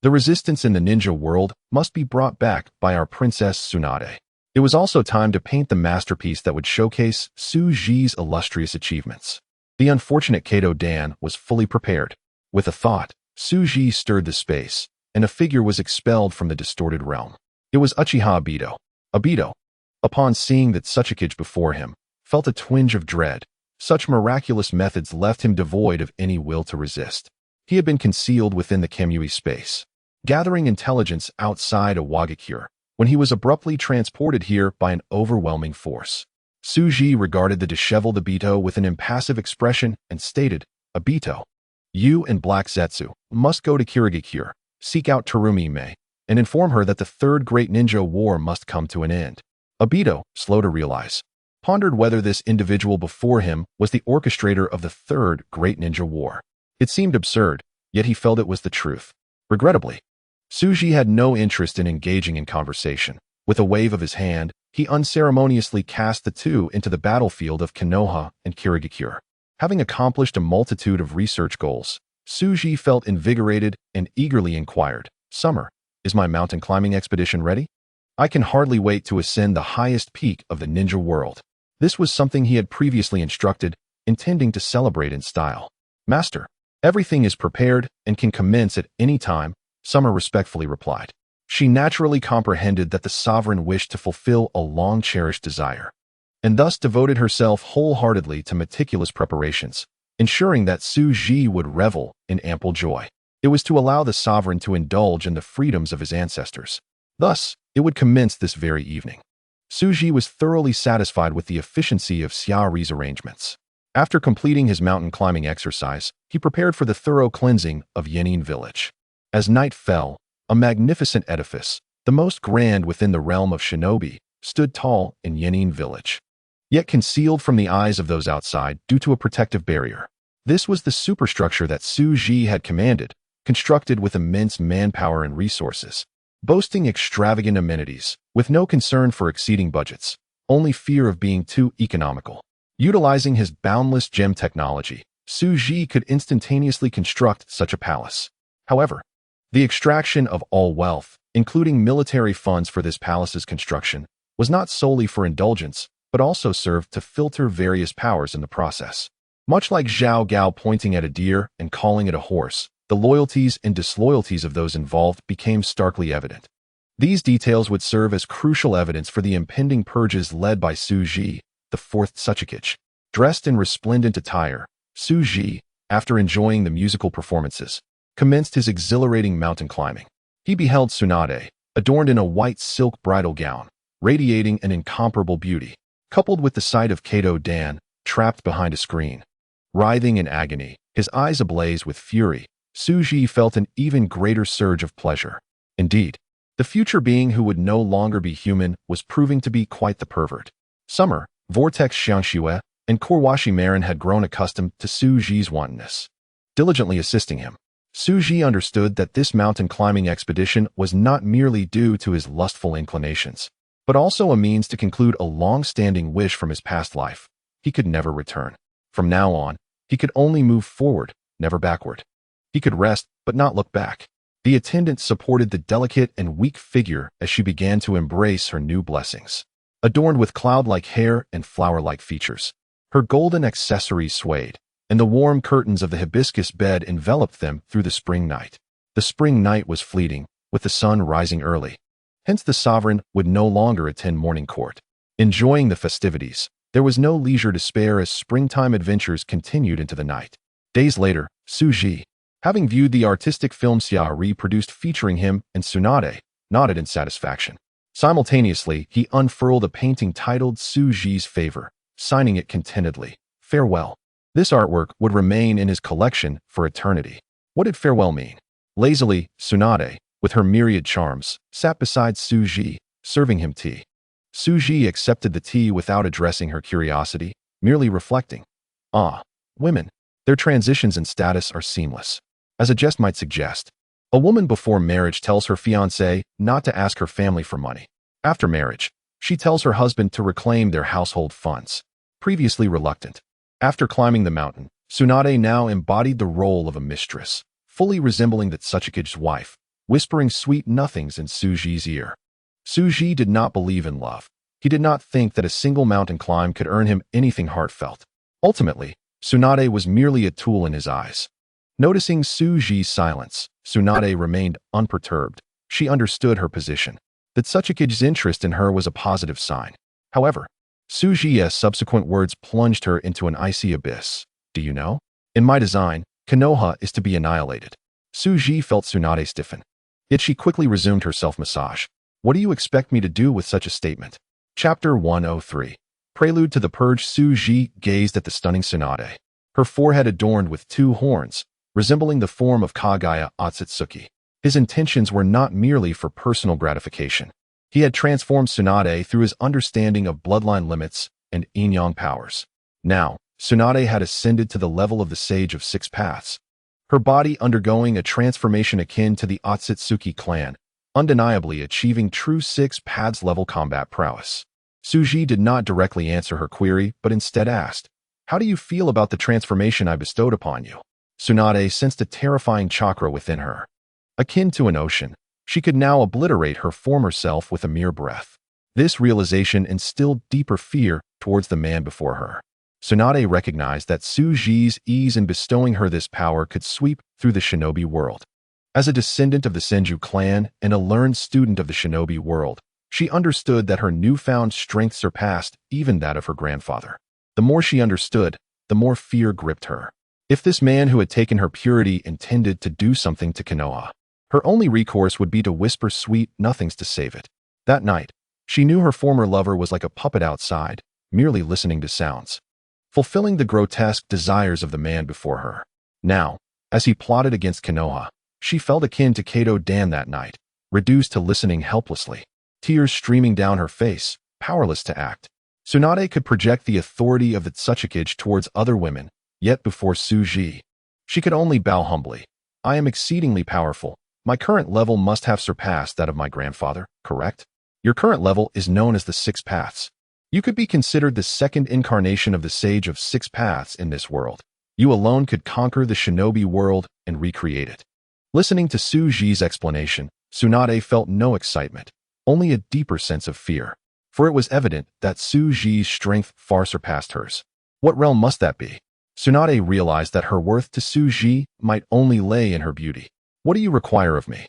The resistance in the ninja world must be brought back by our Princess Tsunade. It was also time to paint the masterpiece that would showcase Suji's illustrious achievements. The unfortunate Kato Dan was fully prepared. With a thought, Suji stirred the space, and a figure was expelled from the distorted realm. It was Uchiha Obito. Obito, upon seeing that Otsutsuki before him, felt a twinge of dread. Such miraculous methods left him devoid of any will to resist. He had been concealed within the Kamui space, gathering intelligence outside Awagakure, when he was abruptly transported here by an overwhelming force. Suji regarded the disheveled Obito with an impassive expression and stated, "Obito, you and Black Zetsu must go to Kirigakure, seek out Terumi Mei, and inform her that the Third Great Ninja War must come to an end." Obito, slow to realize, pondered whether this individual before him was the orchestrator of the Third Great Ninja War. It seemed absurd, yet he felt it was the truth. Regrettably, Suji had no interest in engaging in conversation. With a wave of his hand, he unceremoniously cast the two into the battlefield of Konoha and Kirigakure. Having accomplished a multitude of research goals, Suji felt invigorated and eagerly inquired, "Summer, is my mountain climbing expedition ready? I can hardly wait to ascend the highest peak of the ninja world." This was something he had previously instructed, intending to celebrate in style. "Master, everything is prepared and can commence at any time," Summer respectfully replied. She naturally comprehended that the sovereign wished to fulfill a long-cherished desire, and thus devoted herself wholeheartedly to meticulous preparations, ensuring that Suji would revel in ample joy. It was to allow the sovereign to indulge in the freedoms of his ancestors. Thus, it would commence this very evening. Suji was thoroughly satisfied with the efficiency of Xiaori's arrangements. After completing his mountain climbing exercise, he prepared for the thorough cleansing of Yenin village. As night fell, a magnificent edifice, the most grand within the realm of shinobi, stood tall in Yenin village, yet concealed from the eyes of those outside due to a protective barrier. This was the superstructure that Suji had commanded, constructed with immense manpower and resources, boasting extravagant amenities, with no concern for exceeding budgets, only fear of being too economical. Utilizing his boundless gem technology, Suji could instantaneously construct such a palace. However, the extraction of all wealth, including military funds for this palace's construction, was not solely for indulgence, but also served to filter various powers in the process. Much like Zhao Gao pointing at a deer and calling it a horse, the loyalties and disloyalties of those involved became starkly evident. These details would serve as crucial evidence for the impending purges led by Suji, the fourth Otsutsuki. Dressed in resplendent attire, Suji, after enjoying the musical performances, commenced his exhilarating mountain climbing. He beheld Tsunade, adorned in a white silk bridal gown, radiating an incomparable beauty. coupled with the sight of Kato Dan, trapped behind a screen. Writhing in agony, his eyes ablaze with fury, Suji felt an even greater surge of pleasure. Indeed, the future being who would no longer be human was proving to be quite the pervert. Summer, Vortex Xiangxue, and Korwashi Marin had grown accustomed to Suji's wantonness, diligently assisting him. Suji understood that this mountain climbing expedition was not merely due to his lustful inclinations, but also a means to conclude a long-standing wish from his past life. He could never return. From now on, he could only move forward, never backward. He could rest, but not look back. The attendant supported the delicate and weak figure as she began to embrace her new blessings. Adorned with cloud-like hair and flower-like features, her golden accessories swayed, and the warm curtains of the hibiscus bed enveloped them through the spring night. The spring night was fleeting, with the sun rising early. Hence the sovereign would no longer attend morning court. Enjoying the festivities, there was no leisure to spare as springtime adventures continued into the night. Days later, Suji, having viewed the artistic film Xia reproduced featuring him and Tsunade, nodded in satisfaction. Simultaneously, he unfurled a painting titled Suji's Favor, signing it contentedly, "Farewell." This artwork would remain in his collection for eternity. What did farewell mean? Lazily, Tsunade, with her myriad charms, sat beside Suji, serving him tea. Suji accepted the tea without addressing her curiosity, merely reflecting. Women. Their transitions in status are seamless. As a jest might suggest, a woman before marriage tells her fiancé not to ask her family for money. After marriage, she tells her husband to reclaim their household funds. Previously reluctant. After climbing the mountain, Tsunade now embodied the role of a mistress, fully resembling the Tsuchiki's wife, whispering sweet nothings in Suji's ear. Suji did not believe in love. He did not think that a single mountain climb could earn him anything heartfelt. Ultimately, Tsunade was merely a tool in his eyes. Noticing Suji's silence, Tsunade remained unperturbed. She understood her position. That Tsuchiki's interest in her was a positive sign. However, Suji's subsequent words plunged her into an icy abyss. Do you know? In my design, Konoha is to be annihilated. Suji felt Tsunade stiffen. Yet she quickly resumed her self-massage. What do you expect me to do with such a statement? Chapter 103. Prelude to the Purge. Suji gazed at the stunning Tsunade, her forehead adorned with two horns, resembling the form of Kaguya Otsutsuki. His intentions were not merely for personal gratification. He had transformed Tsunade through his understanding of bloodline limits and yin-yang powers. Now, Tsunade had ascended to the level of the Sage of Six Paths, her body undergoing a transformation akin to the Otsutsuki clan, undeniably achieving true Six Paths level combat prowess. Suji did not directly answer her query, but instead asked, "How do you feel about the transformation I bestowed upon you?" Tsunade sensed a terrifying chakra within her. Akin to an ocean, she could now obliterate her former self with a mere breath. This realization instilled deeper fear towards the man before her. Tsunade recognized that Suji's ease in bestowing her this power could sweep through the shinobi world. As a descendant of the Senju clan and a learned student of the shinobi world, she understood that her newfound strength surpassed even that of her grandfather. The more she understood, the more fear gripped her. If this man who had taken her purity intended to do something to Konoha, her only recourse would be to whisper sweet nothings to save it. That night, she knew her former lover was like a puppet outside, merely listening to sounds, fulfilling the grotesque desires of the man before her. Now, as he plotted against Konoha, she felt akin to Kato Dan that night, reduced to listening helplessly, tears streaming down her face, powerless to act. Tsunade could project the authority of the Tsuchikage towards other women, yet before Suji, she could only bow humbly. I am exceedingly powerful. My current level must have surpassed that of my grandfather, correct? Your current level is known as the Six Paths. You could be considered the second incarnation of the Sage of Six Paths in this world. You alone could conquer the shinobi world and recreate it. Listening to Suji's explanation, Tsunade felt no excitement, only a deeper sense of fear. For it was evident that Suji's strength far surpassed hers. What realm must that be? Tsunade realized that her worth to Suji might only lay in her beauty. What do you require of me?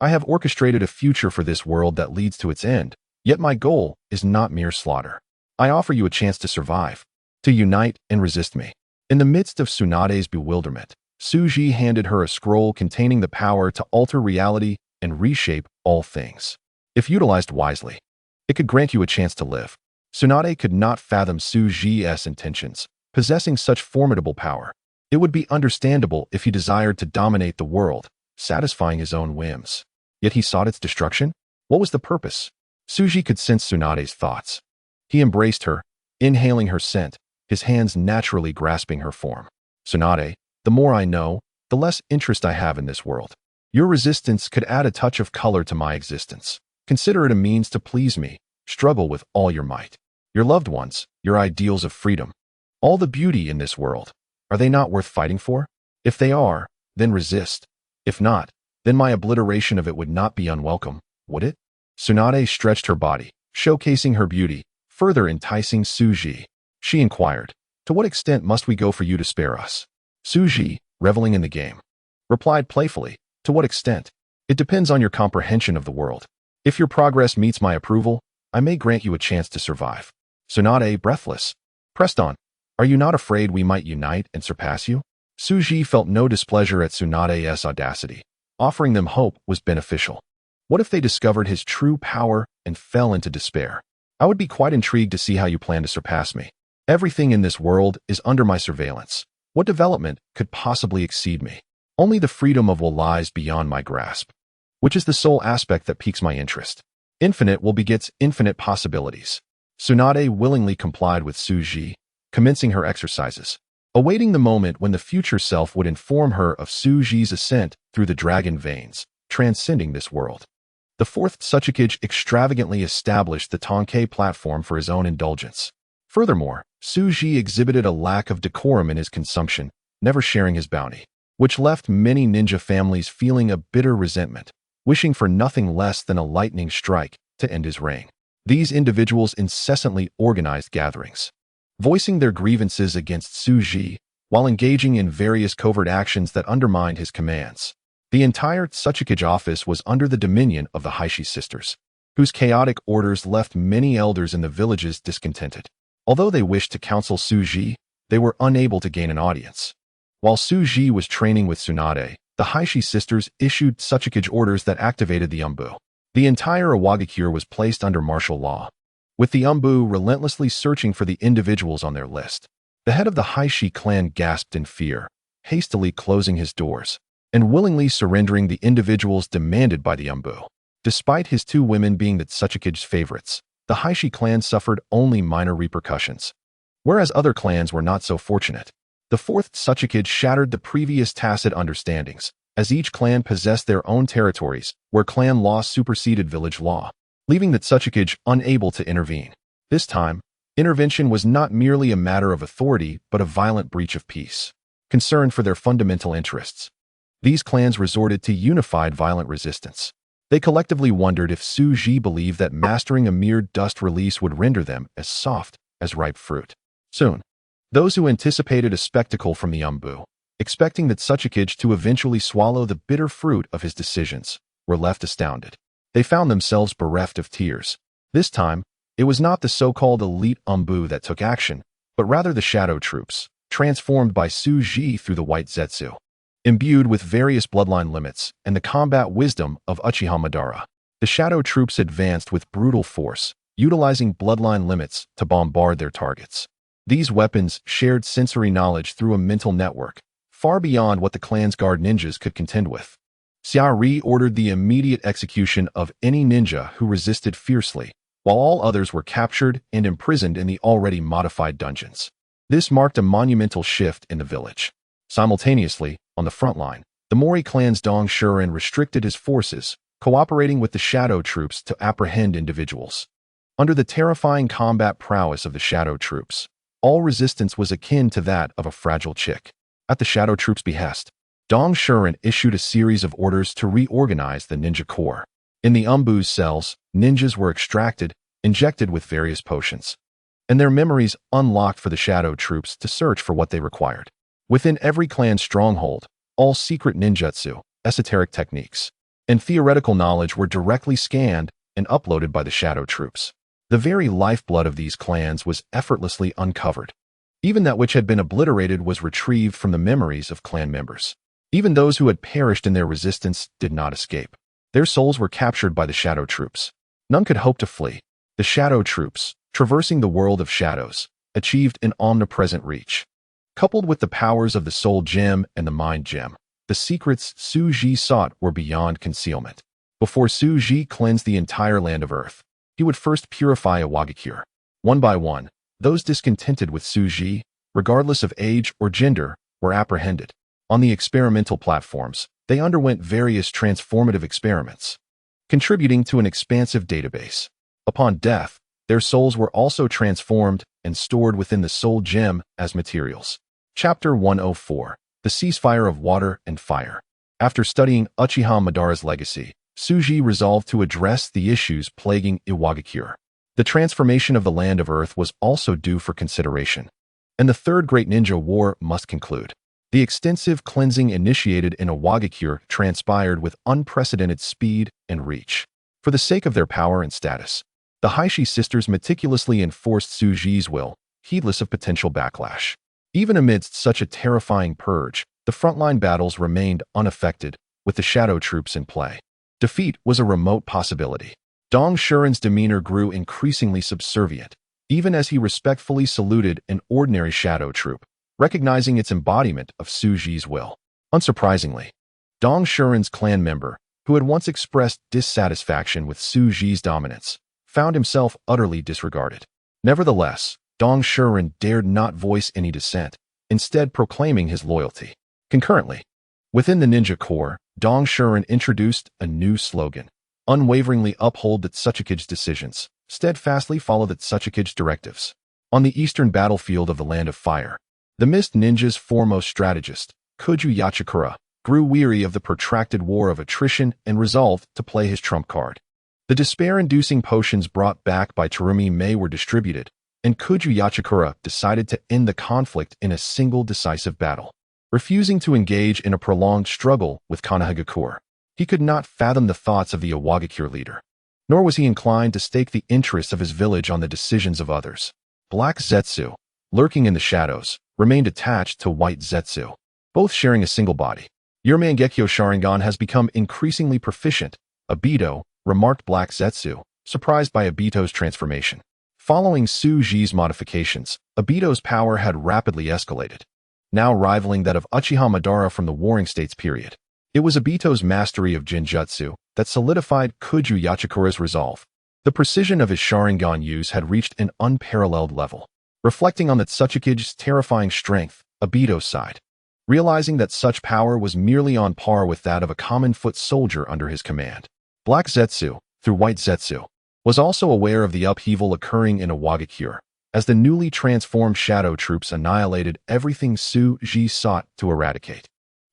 I have orchestrated a future for this world that leads to its end, yet my goal is not mere slaughter. I offer you a chance to survive, to unite and resist me. In the midst of Tsunade's bewilderment, Suji handed her a scroll containing the power to alter reality and reshape all things. If utilized wisely, it could grant you a chance to live. Tsunade could not fathom Suji's intentions, possessing such formidable power. It would be understandable if he desired to dominate the world, satisfying his own whims. Yet he sought its destruction? What was the purpose? Suji could sense Tsunade's thoughts. He embraced her, inhaling her scent, his hands naturally grasping her form. Tsunade, the more I know, the less interest I have in this world. Your resistance could add a touch of color to my existence. Consider it a means to please me. Struggle with all your might. Your loved ones, your ideals of freedom, all the beauty in this world, are they not worth fighting for? If they are, then resist. If not, then my obliteration of it would not be unwelcome, would it? Tsunade stretched her body, showcasing her beauty, further enticing Suji. She inquired, to what extent must we go for you to spare us? Suji, reveling in the game, replied playfully, to what extent? It depends on your comprehension of the world. If your progress meets my approval, I may grant you a chance to survive. Tsunade, breathless, pressed on, are you not afraid we might unite and surpass you? Suji felt no displeasure at Tsunade's audacity. Offering them hope was beneficial. What if they discovered his true power and fell into despair? I would be quite intrigued to see how you plan to surpass me. Everything in this world is under my surveillance. What development could possibly exceed me? Only the freedom of will lies beyond my grasp, which is the sole aspect that piques my interest. Infinite will begets infinite possibilities. Tsunade willingly complied with Suji, commencing her exercises, awaiting the moment when the future self would inform her of Suji's ascent through the dragon veins, transcending this world. The fourth Otsutsuki extravagantly established the Tonkei platform for his own indulgence. Furthermore, Suji exhibited a lack of decorum in his consumption, never sharing his bounty, which left many ninja families feeling a bitter resentment, wishing for nothing less than a lightning strike to end his reign. These individuals incessantly organized gatherings, voicing their grievances against Suji while engaging in various covert actions that undermined his commands. The entire Otsutsuki office was under the dominion of the Heishi sisters, whose chaotic orders left many elders in the villages discontented. Although they wished to counsel Suji, they were unable to gain an audience. While Suji was training with Tsunade, the Heishi sisters issued Otsutsuki orders that activated the Umbu. The entire awakens was placed under martial law, with the Umbu relentlessly searching for the individuals on their list. The head of the Heishi clan gasped in fear, hastily closing his doors and willingly surrendering the individuals demanded by the Umbu. Despite his two women being the Otsutsuki's favorites, the Heishi clan suffered only minor repercussions, whereas other clans were not so fortunate. The fourth Otsutsuki shattered the previous tacit understandings, as each clan possessed their own territories, where clan law superseded village law, leaving the Otsutsuki unable to intervene. This time, intervention was not merely a matter of authority, but a violent breach of peace. Concerned for their fundamental interests, these clans resorted to unified violent resistance. They collectively wondered if Suji believed that mastering a mere dust release would render them as soft as ripe fruit. Soon, those who anticipated a spectacle from the Umbu, expecting the Otsutsuki to eventually swallow the bitter fruit of his decisions, were left astounded. They found themselves bereft of tears. This time, it was not the so-called elite Umbu that took action, but rather the shadow troops, transformed by Suji through the white Zetsu. Imbued with various bloodline limits and the combat wisdom of Uchiha Madara, the shadow troops advanced with brutal force, utilizing bloodline limits to bombard their targets. These weapons shared sensory knowledge through a mental network, far beyond what the clan's guard ninjas could contend with. Xiaori ordered the immediate execution of any ninja who resisted fiercely, while all others were captured and imprisoned in the already modified dungeons. This marked a monumental shift in the village. Simultaneously, on the front line, the Mori clan's Dong Shuren restricted his forces, cooperating with the shadow troops to apprehend individuals. Under the terrifying combat prowess of the shadow troops, all resistance was akin to that of a fragile chick. At the shadow troops' behest, Dong Shuren issued a series of orders to reorganize the ninja corps. In the Umbu's cells, ninjas were extracted, injected with various potions, and their memories unlocked for the shadow troops to search for what they required. Within every clan stronghold, all secret ninjutsu, esoteric techniques, and theoretical knowledge were directly scanned and uploaded by the shadow troops. The very lifeblood of these clans was effortlessly uncovered. Even that which had been obliterated was retrieved from the memories of clan members. Even those who had perished in their resistance did not escape. Their souls were captured by the shadow troops. None could hope to flee. The shadow troops, traversing the world of shadows, achieved an omnipresent reach. Coupled with the powers of the soul gem and the mind gem, the secrets Su Ji sought were beyond concealment. Before Su Ji cleansed the entire land of Earth, he would first purify Awakens. One by one, those discontented with Su Ji, regardless of age or gender, were apprehended. On the experimental platforms, they underwent various transformative experiments, contributing to an expansive database. Upon death, their souls were also transformed and stored within the soul gem as materials. Chapter 104. The Ceasefire of Water and Fire. After studying Uchiha Madara's legacy, Su Ji resolved to address the issues plaguing Iwagakure. The transformation of the land of Earth was also due for consideration, and the Third Great Ninja War must conclude. The extensive cleansing initiated in Iwagakure transpired with unprecedented speed and reach. For the sake of their power and status, the Heishi sisters meticulously enforced Su Ji's will, heedless of potential backlash. Even amidst such a terrifying purge, the frontline battles remained unaffected, with the shadow troops in play. Defeat was a remote possibility. Dong Shuren's demeanor grew increasingly subservient, even as he respectfully saluted an ordinary shadow troop, recognizing its embodiment of Su Ji's will. Unsurprisingly, Dong Shuren's clan member, who had once expressed dissatisfaction with Su Ji's dominance, found himself utterly disregarded. Nevertheless, Dong Shuren dared not voice any dissent, instead proclaiming his loyalty. Concurrently, within the ninja corps, Dong Shuren introduced a new slogan: unwaveringly uphold the Tsuchikage decisions, steadfastly follow the Tsuchikage directives. On the eastern battlefield of the Land of Fire, the Mist Ninja's foremost strategist, Koju Yachikura, grew weary of the protracted war of attrition and resolved to play his trump card. The despair-inducing potions brought back by Terumi Mei were distributed, and Koju Yachikura decided to end the conflict in a single decisive battle. Refusing to engage in a prolonged struggle with Konohagakure, he could not fathom the thoughts of the Awagakure leader, nor was he inclined to stake the interests of his village on the decisions of others. Black Zetsu, lurking in the shadows, remained attached to White Zetsu, both sharing a single body. Your Mangekyo Sharingan has become increasingly proficient, Obito, remarked Black Zetsu, surprised by Obito's transformation. Following Su Ji's modifications, Obito's power had rapidly escalated, now rivaling that of Uchiha Madara from the Warring States period. It was Obito's mastery of Jinjutsu that solidified Koju Yachikura's resolve. The precision of his Sharingan use had reached an unparalleled level. Reflecting on the Tsuchikage's terrifying strength, Obito sighed, realizing that such power was merely on par with that of a common foot soldier under his command. Black Zetsu, through White Zetsu, was also aware of the upheaval occurring in Awagakure, as the newly transformed shadow troops annihilated everything Su Ji sought to eradicate.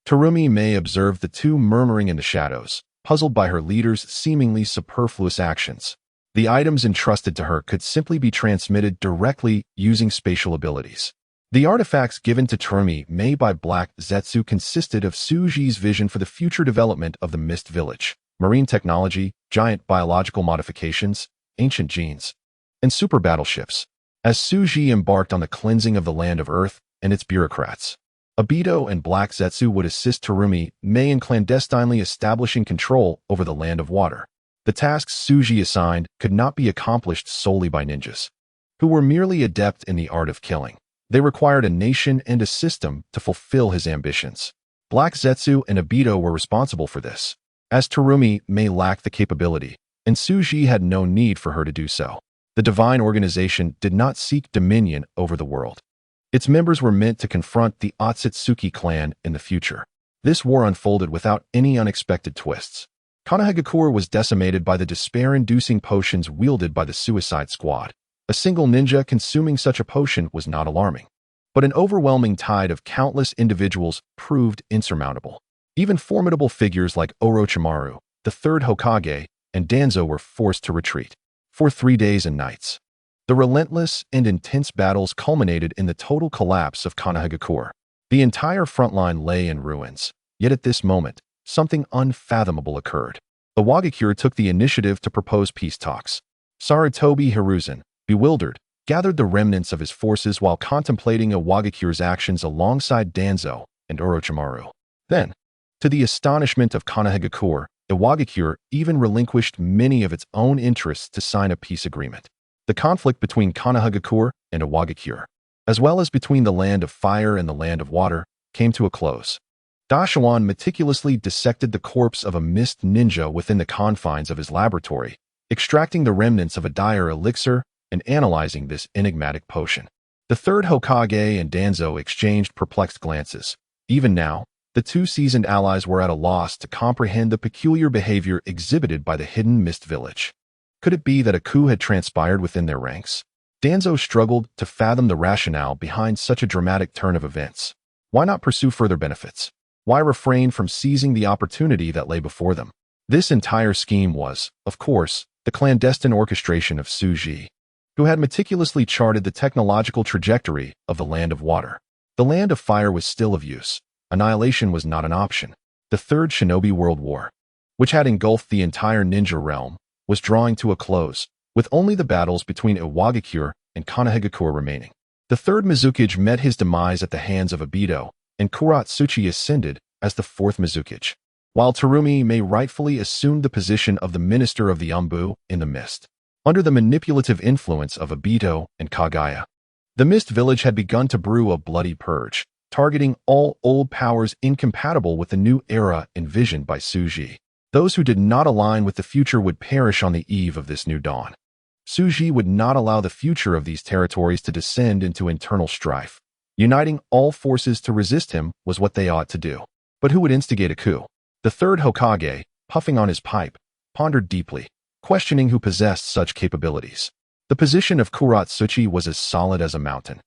Terumi Mei observed the two murmuring in the shadows, puzzled by her leader's seemingly superfluous actions. The items entrusted to her could simply be transmitted directly using spatial abilities. The artifacts given to Terumi Mei by Black Zetsu consisted of Su Ji's vision for the future development of the Mist Village, marine technology, giant biological modifications, ancient genes, and super battleships. As Su Ji embarked on the cleansing of the land of Earth and its bureaucrats, Obito and Black Zetsu would assist Terumi Mei in clandestinely establishing control over the land of water. The tasks Su Ji assigned could not be accomplished solely by ninjas, who were merely adept in the art of killing. They required a nation and a system to fulfill his ambitions. Black Zetsu and Obito were responsible for this, as Terumi Mei lacked the capability, and Su Ji had no need for her to do so. The divine organization did not seek dominion over the world. Its members were meant to confront the Otsutsuki clan in the future. This war unfolded without any unexpected twists. Konohagakure was decimated by the despair-inducing potions wielded by the Suicide Squad. A single ninja consuming such a potion was not alarming, but an overwhelming tide of countless individuals proved insurmountable. Even formidable figures like Orochimaru, the third Hokage, and Danzo were forced to retreat. For 3 days and nights, the relentless and intense battles culminated in the total collapse of Konohagakure. The entire front line lay in ruins, yet at this moment, something unfathomable occurred. Awagakure took the initiative to propose peace talks. Sarutobi Hiruzen, bewildered, gathered the remnants of his forces while contemplating Awagakure's actions alongside Danzo and Orochimaru. Then, to the astonishment of Konohagakure, Awagakure even relinquished many of its own interests to sign a peace agreement. The conflict between Konohagakure and Awagakure, as well as between the land of fire and the land of water, came to a close. Dashuan meticulously dissected the corpse of a mist ninja within the confines of his laboratory, extracting the remnants of a dire elixir and analyzing this enigmatic potion. The third Hokage and Danzo exchanged perplexed glances. Even now, the two seasoned allies were at a loss to comprehend the peculiar behavior exhibited by the hidden mist village. Could it be that a coup had transpired within their ranks? Danzo struggled to fathom the rationale behind such a dramatic turn of events. Why not pursue further benefits? Why refrain from seizing the opportunity that lay before them? This entire scheme was, of course, the clandestine orchestration of Suji, who had meticulously charted the technological trajectory of the land of water. The land of fire was still of use. Annihilation was not an option. The Third Shinobi World War, which had engulfed the entire ninja realm, was drawing to a close, with only the battles between Iwagakure and Konohagakure remaining. The third Mizukage met his demise at the hands of Obito, and Kurotsuchi ascended as the fourth Mizukage, while Terumi may rightfully assume the position of the Minister of the Umbu in the Mist. Under the manipulative influence of Obito and Kagaya, the Mist Village had begun to brew a bloody purge, targeting all old powers incompatible with the new era envisioned by Suji. Those who did not align with the future would perish on the eve of this new dawn. Suji would not allow the future of these territories to descend into internal strife. Uniting all forces to resist him was what they ought to do. But who would instigate a coup? The third Hokage, puffing on his pipe, pondered deeply, questioning who possessed such capabilities. The position of Kurotsuchi was as solid as a mountain.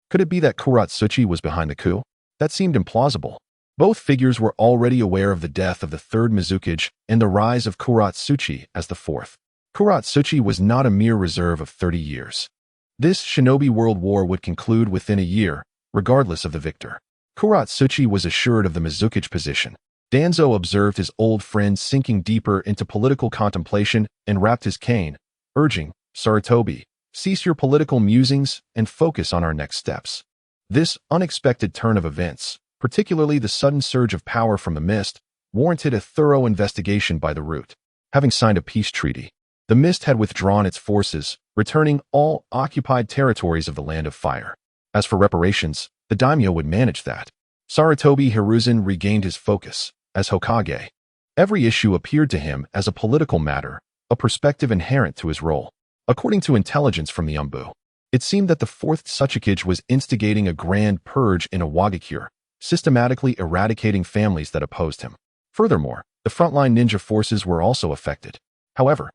Could it be that Kurotsuchi was behind the coup? That seemed implausible. Both figures were already aware of the death of the third Mizukage and the rise of Kurotsuchi as the fourth. Kurotsuchi was not a mere reserve of 30 years. This Shinobi World War would conclude within a year, regardless of the victor. Kurotsuchi was assured of the Mizukage position. Danzo observed his old friend sinking deeper into political contemplation and rapped his cane, urging, "Sarutobi, cease your political musings and focus on our next steps." This unexpected turn of events, particularly the sudden surge of power from the Mist, warranted a thorough investigation by the Root. Having signed a peace treaty, the Mist had withdrawn its forces, returning all occupied territories of the Land of Fire. As for reparations, the daimyo would manage that. Sarutobi Hiruzen regained his focus. As Hokage, every issue appeared to him as a political matter, a perspective inherent to his role. According to intelligence from the Umbu, it seemed that the fourth Tsuchikage was instigating a grand purge in Awagakure, systematically eradicating families that opposed him. Furthermore, the frontline ninja forces were also affected. However,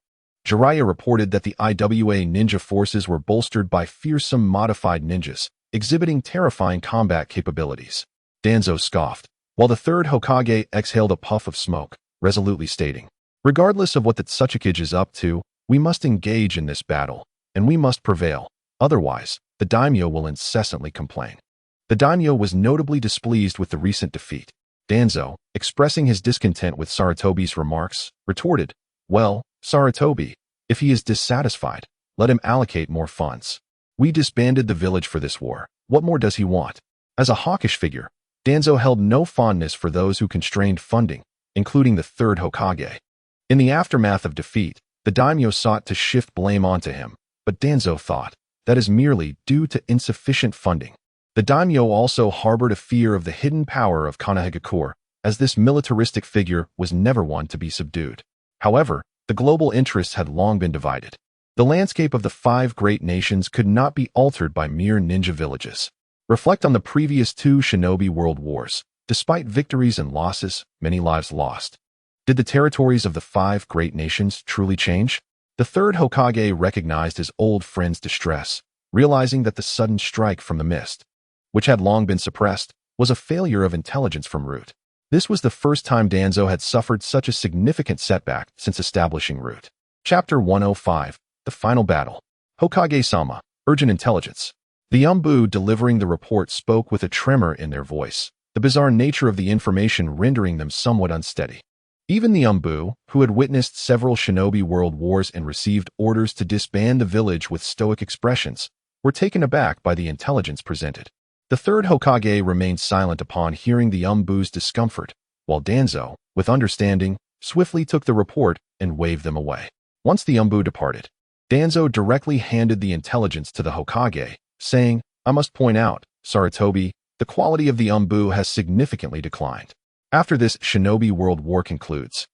Jiraiya reported that the IWA ninja forces were bolstered by fearsome modified ninjas, exhibiting terrifying combat capabilities. Danzo scoffed, while the third Hokage exhaled a puff of smoke, resolutely stating, "Regardless of what the Tsuchikage is up to, we must engage in this battle, and we must prevail. Otherwise, the daimyo will incessantly complain." The daimyo was notably displeased with the recent defeat. Danzo, expressing his discontent with Sarutobi's remarks, retorted, "Well, Sarutobi, if he is dissatisfied, let him allocate more funds. We disbanded the village for this war. What more does he want?" As a hawkish figure, Danzo held no fondness for those who constrained funding, including the third Hokage. In the aftermath of defeat, the daimyo sought to shift blame onto him, but Danzo thought, that is merely due to insufficient funding. The daimyo also harbored a fear of the hidden power of Konohagakure, as this militaristic figure was never one to be subdued. However, the global interests had long been divided. The landscape of the five great nations could not be altered by mere ninja villages. Reflect on the previous two Shinobi World Wars. Despite victories and losses, many lives lost. Did the territories of the five great nations truly change? The third Hokage recognized his old friend's distress, realizing that the sudden strike from the Mist, which had long been suppressed, was a failure of intelligence from Root. This was the first time Danzo had suffered such a significant setback since establishing Root. Chapter 105, The Final Battle. Hokage-sama, Urgent Intelligence. The Umbu delivering the report spoke with a tremor in their voice, the bizarre nature of the information rendering them somewhat unsteady. Even the Umbu, who had witnessed several Shinobi World Wars and received orders to disband the village with stoic expressions, were taken aback by the intelligence presented. The third Hokage remained silent upon hearing the Umbu's discomfort, while Danzo, with understanding, swiftly took the report and waved them away. Once the Umbu departed, Danzo directly handed the intelligence to the Hokage, saying, I must point out, Sarutobi, the quality of the Umbu has significantly declined. After this Shinobi World War concludes,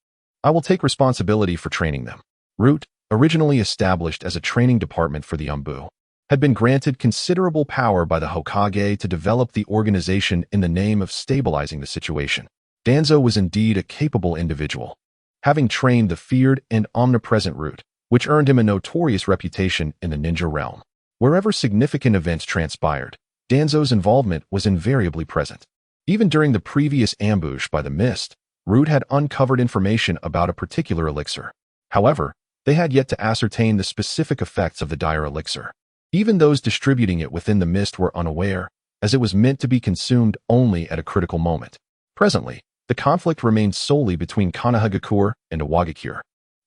I will take responsibility for training them. Root, originally established as a training department for the Umbu, had been granted considerable power by the Hokage to develop the organization in the name of stabilizing the situation. Danzo was indeed a capable individual, having trained the feared and omnipresent Root, which earned him a notorious reputation in the ninja realm. Wherever significant events transpired, Danzo's involvement was invariably present. Even during the previous ambush by the Mist, Root had uncovered information about a particular elixir. However, they had yet to ascertain the specific effects of the dire elixir. Even those distributing it within the Mist were unaware, as it was meant to be consumed only at a critical moment. Presently, the conflict remained solely between Konohagakure and Awagakure,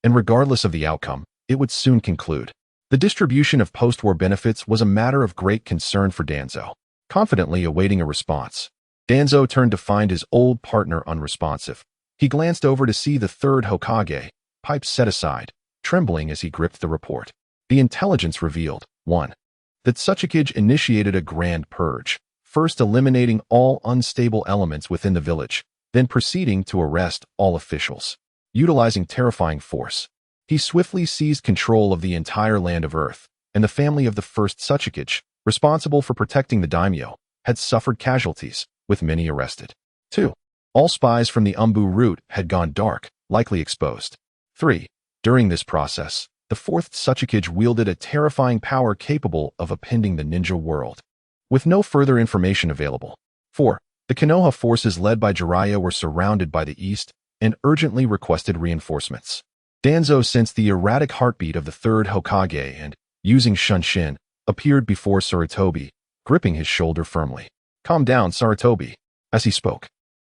and regardless of the outcome, it would soon conclude. The distribution of post-war benefits was a matter of great concern for Danzo. Confidently awaiting a response, Danzo turned to find his old partner unresponsive. He glanced over to see the third Hokage, pipe set aside, trembling as he gripped the report. The intelligence revealed, 1. That Otsutsuki initiated a grand purge, first eliminating all unstable elements within the village, then proceeding to arrest all officials. Utilizing terrifying force, he swiftly seized control of the entire land of Earth, and the family of the first Otsutsuki, responsible for protecting the daimyo, had suffered casualties, with many arrested. 2. All spies from the Umbu route had gone dark, likely exposed. 3. During this process, the fourth Otsutsuki wielded a terrifying power capable of upending the ninja world. With no further information available. 4. The Konoha forces led by Jiraiya were surrounded by the east and urgently requested reinforcements. Danzo sensed the erratic heartbeat of the third Hokage and, using Shunshin, appeared before Sarutobi, gripping his shoulder firmly. Calm down, Sarutobi. As he spoke,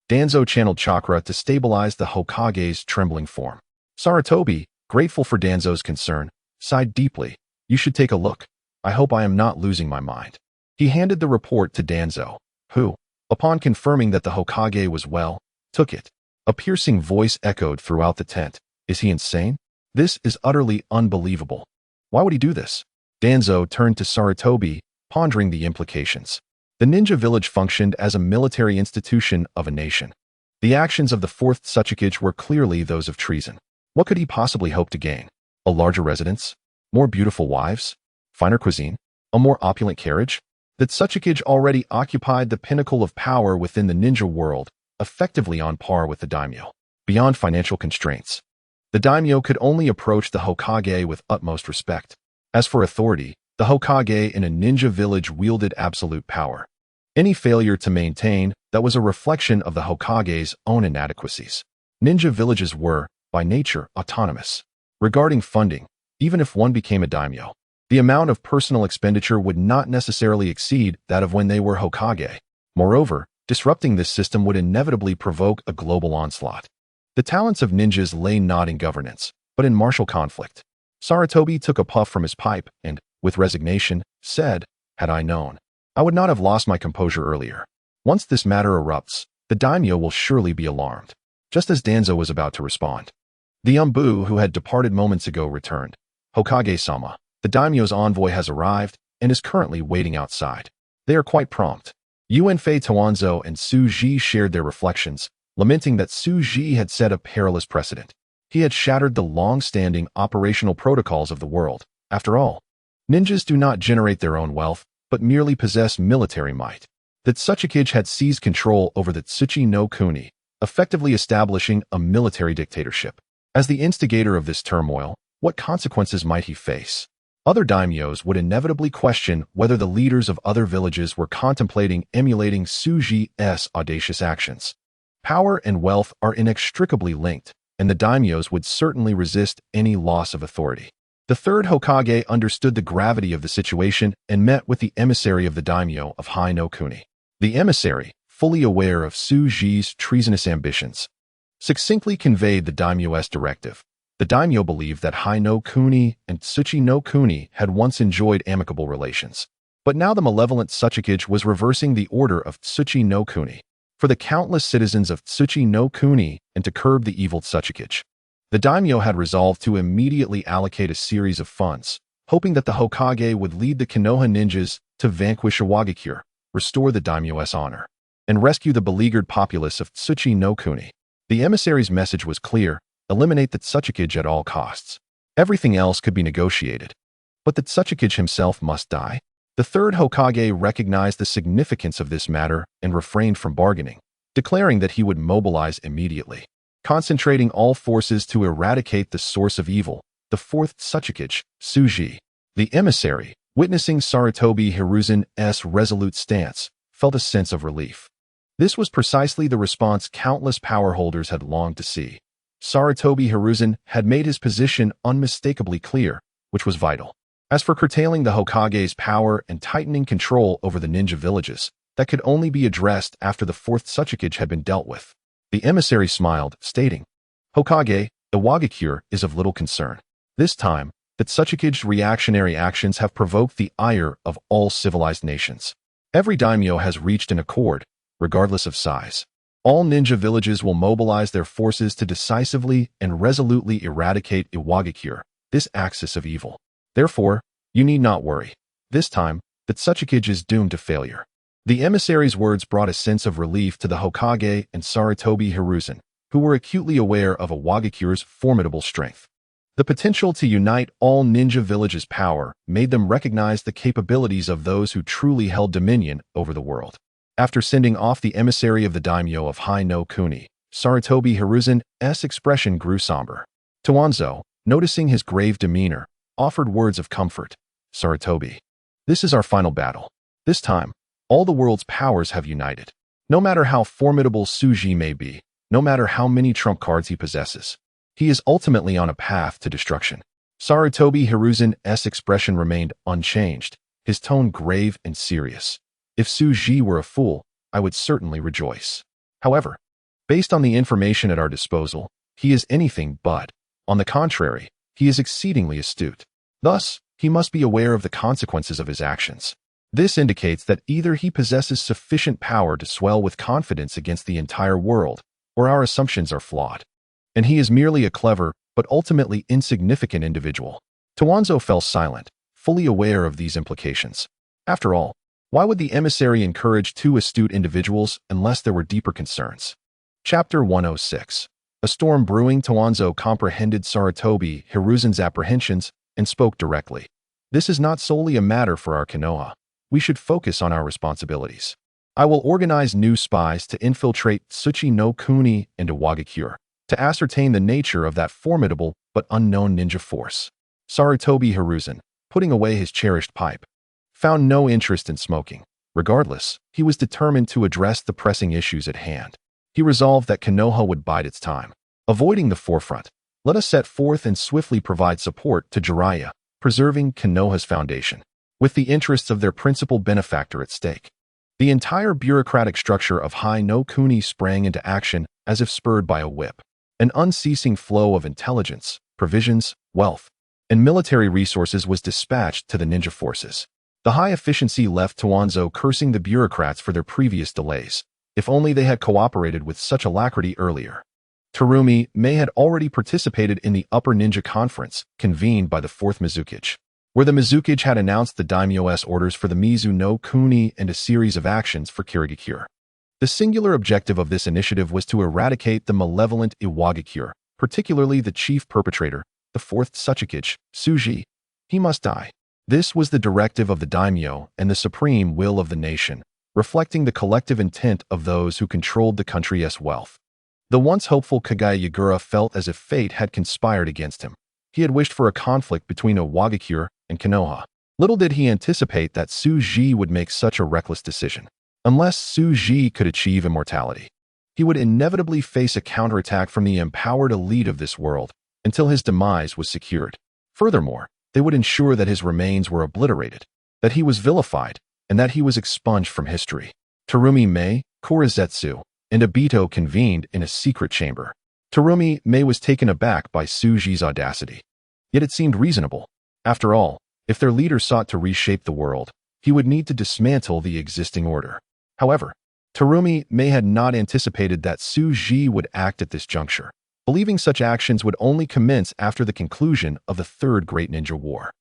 Danzo channeled chakra to stabilize the Hokage's trembling form. Sarutobi, grateful for Danzo's concern, sighed deeply. You should take a look. I hope I am not losing my mind. He handed the report to Danzo, who, upon confirming that the Hokage was well, took it. A piercing voice echoed throughout the tent. Is he insane? This is utterly unbelievable. Why would he do this? Danzo turned to Sarutobi, pondering the implications. The ninja village functioned as a military institution of a nation. The actions of the fourth Otsutsuki were clearly those of treason. What could he possibly hope to gain? A larger residence? More beautiful wives? Finer cuisine? A more opulent carriage? The Otsutsuki already occupied the pinnacle of power within the ninja world, effectively on par with the daimyo. Beyond financial constraints, the daimyo could only approach the Hokage with utmost respect. As for authority, the Hokage in a ninja village wielded absolute power. Any failure to maintain that was a reflection of the Hokage's own inadequacies. Ninja villages were, by nature, autonomous. Regarding funding, even if one became a daimyo, the amount of personal expenditure would not necessarily exceed that of when they were Hokage. Moreover, disrupting this system would inevitably provoke a global onslaught. The talents of ninjas lay not in governance, but in martial conflict. Sarutobi took a puff from his pipe and, with resignation, said, Had I known, I would not have lost my composure earlier. Once this matter erupts, the daimyo will surely be alarmed. Just as Danzo was about to respond, the Umbu who had departed moments ago returned. Hokage-sama, the daimyo's envoy has arrived and is currently waiting outside. They are quite prompt. Yuanfei Toanzo and Su Ji shared their reflections, lamenting that Su Ji had set a perilous precedent. He had shattered the long-standing operational protocols of the world. After all, ninjas do not generate their own wealth, but merely possess military might. The Otsutsuki had seized control over the Tsuchi no Kuni, effectively establishing a military dictatorship. As the instigator of this turmoil, what consequences might he face? Other daimyos would inevitably question whether the leaders of other villages were contemplating emulating Su Ji's audacious actions. Power and wealth are inextricably linked, and the daimyos would certainly resist any loss of authority. The third Hokage understood the gravity of the situation and met with the emissary of the daimyo of Hai no Kuni. The emissary, fully aware of Su Ji's treasonous ambitions, succinctly conveyed the daimyo's directive. The daimyo believed that Hai no Kuni and Tsuchi no Kuni had once enjoyed amicable relations. But now the malevolent Otsutsuki was reversing the order of Tsuchi no Kuni. For the countless citizens of Tsuchi no Kuni and to curb the evil Otsutsuki, the daimyo had resolved to immediately allocate a series of funds, hoping that the Hokage would lead the Konoha ninjas to vanquish Awagakure, restore the daimyo's honor, and rescue the beleaguered populace of Tsuchi no Kuni. The emissary's message was clear: eliminate the Tsukikage at all costs. Everything else could be negotiated, but the Tsukikage himself must die. The third Hokage recognized the significance of this matter and refrained from bargaining, declaring that he would mobilize immediately, concentrating all forces to eradicate the source of evil, the fourth Tsukikage, Tsuji. The emissary, witnessing Sarutobi Hiruzen's resolute stance, felt a sense of relief. This was precisely the response countless power holders had longed to see. Sarutobi Hiruzen had made his position unmistakably clear, which was vital. As for curtailing the Hokage's power and tightening control over the ninja villages, that could only be addressed after the fourth Tsukikage had been dealt with. The emissary smiled, stating, "Hokage, Awagakure is of little concern. This time, the Tsukikage's reactionary actions have provoked the ire of all civilized nations. Every daimyo has reached an accord, regardless of size. All ninja villages will mobilize their forces to decisively and resolutely eradicate Awagakure, this axis of evil. Therefore, you need not worry. This time, the Tsukikage is doomed to failure." The emissary's words brought a sense of relief to the Hokage and Sarutobi Hiruzen, who were acutely aware of Awagakure's formidable strength. The potential to unite all ninja villages' power made them recognize the capabilities of those who truly held dominion over the world. After sending off the emissary of the daimyo of Hai no Kuni, Sarutobi Hiruzen's expression grew somber. Towanzo, noticing his grave demeanor, offered words of comfort. "Sarutobi, this is our final battle. This time, all the world's powers have united. No matter how formidable Tsuji may be, no matter how many trump cards he possesses, he is ultimately on a path to destruction." Sarutobi Hiruzen's expression remained unchanged, his tone grave and serious. "If Tsuji were a fool, I would certainly rejoice. However, based on the information at our disposal, he is anything but. On the contrary, he is exceedingly astute. Thus, he must be aware of the consequences of his actions. This indicates that either he possesses sufficient power to swell with confidence against the entire world, or our assumptions are flawed. And he is merely a clever, but ultimately insignificant individual." Towanzo fell silent, fully aware of these implications. After all, why would the emissary encourage two astute individuals unless there were deeper concerns? Chapter 106. A storm brewing. Towanzo comprehended Sarutobi Hiruzen's apprehensions and spoke directly. "This is not solely a matter for our Konoha. We should focus on our responsibilities. I will organize new spies to infiltrate Tsuchi no Kuni and Awagakure, to ascertain the nature of that formidable but unknown ninja force." Sarutobi Hiruzen, putting away his cherished pipe, found no interest in smoking. Regardless, he was determined to address the pressing issues at hand. He resolved that Konoha would bide its time. Avoiding the forefront, let us set forth and swiftly provide support to Jiraiya, preserving Konoha's foundation, with the interests of their principal benefactor at stake. The entire bureaucratic structure of Hai no Kuni sprang into action as if spurred by a whip. An unceasing flow of intelligence, provisions, wealth, and military resources was dispatched to the ninja forces. The high efficiency left Towanzo cursing the bureaucrats for their previous delays. If only they had cooperated with such alacrity earlier. Terumi May had already participated in the Upper Ninja Conference, convened by the 4th Mizukage, where the Mizukage had announced the daimyo's orders for the Mizu no Kuni and a series of actions for Kirigakure. The singular objective of this initiative was to eradicate the malevolent Awagakure, particularly the chief perpetrator, the 4th Tsukikage, Tsuji. He must die. This was the directive of the daimyo and the supreme will of the nation, reflecting the collective intent of those who controlled the country's wealth. The once hopeful Kage Yagura felt as if fate had conspired against him. He had wished for a conflict between Awagakure and Konoha. Little did he anticipate that Tsuji would make such a reckless decision. Unless Tsuji could achieve immortality, he would inevitably face a counterattack from the empowered elite of this world until his demise was secured. Furthermore, they would ensure that his remains were obliterated, that he was vilified, and that he was expunged from history. Terumi May, Kurizetsu, and Obito convened in a secret chamber. Terumi May was taken aback by Tsuji's audacity. Yet it seemed reasonable. After all, if their leader sought to reshape the world, he would need to dismantle the existing order. However, Terumi May had not anticipated that Tsuji would act at this juncture, believing such actions would only commence after the conclusion of the Third Great Ninja War.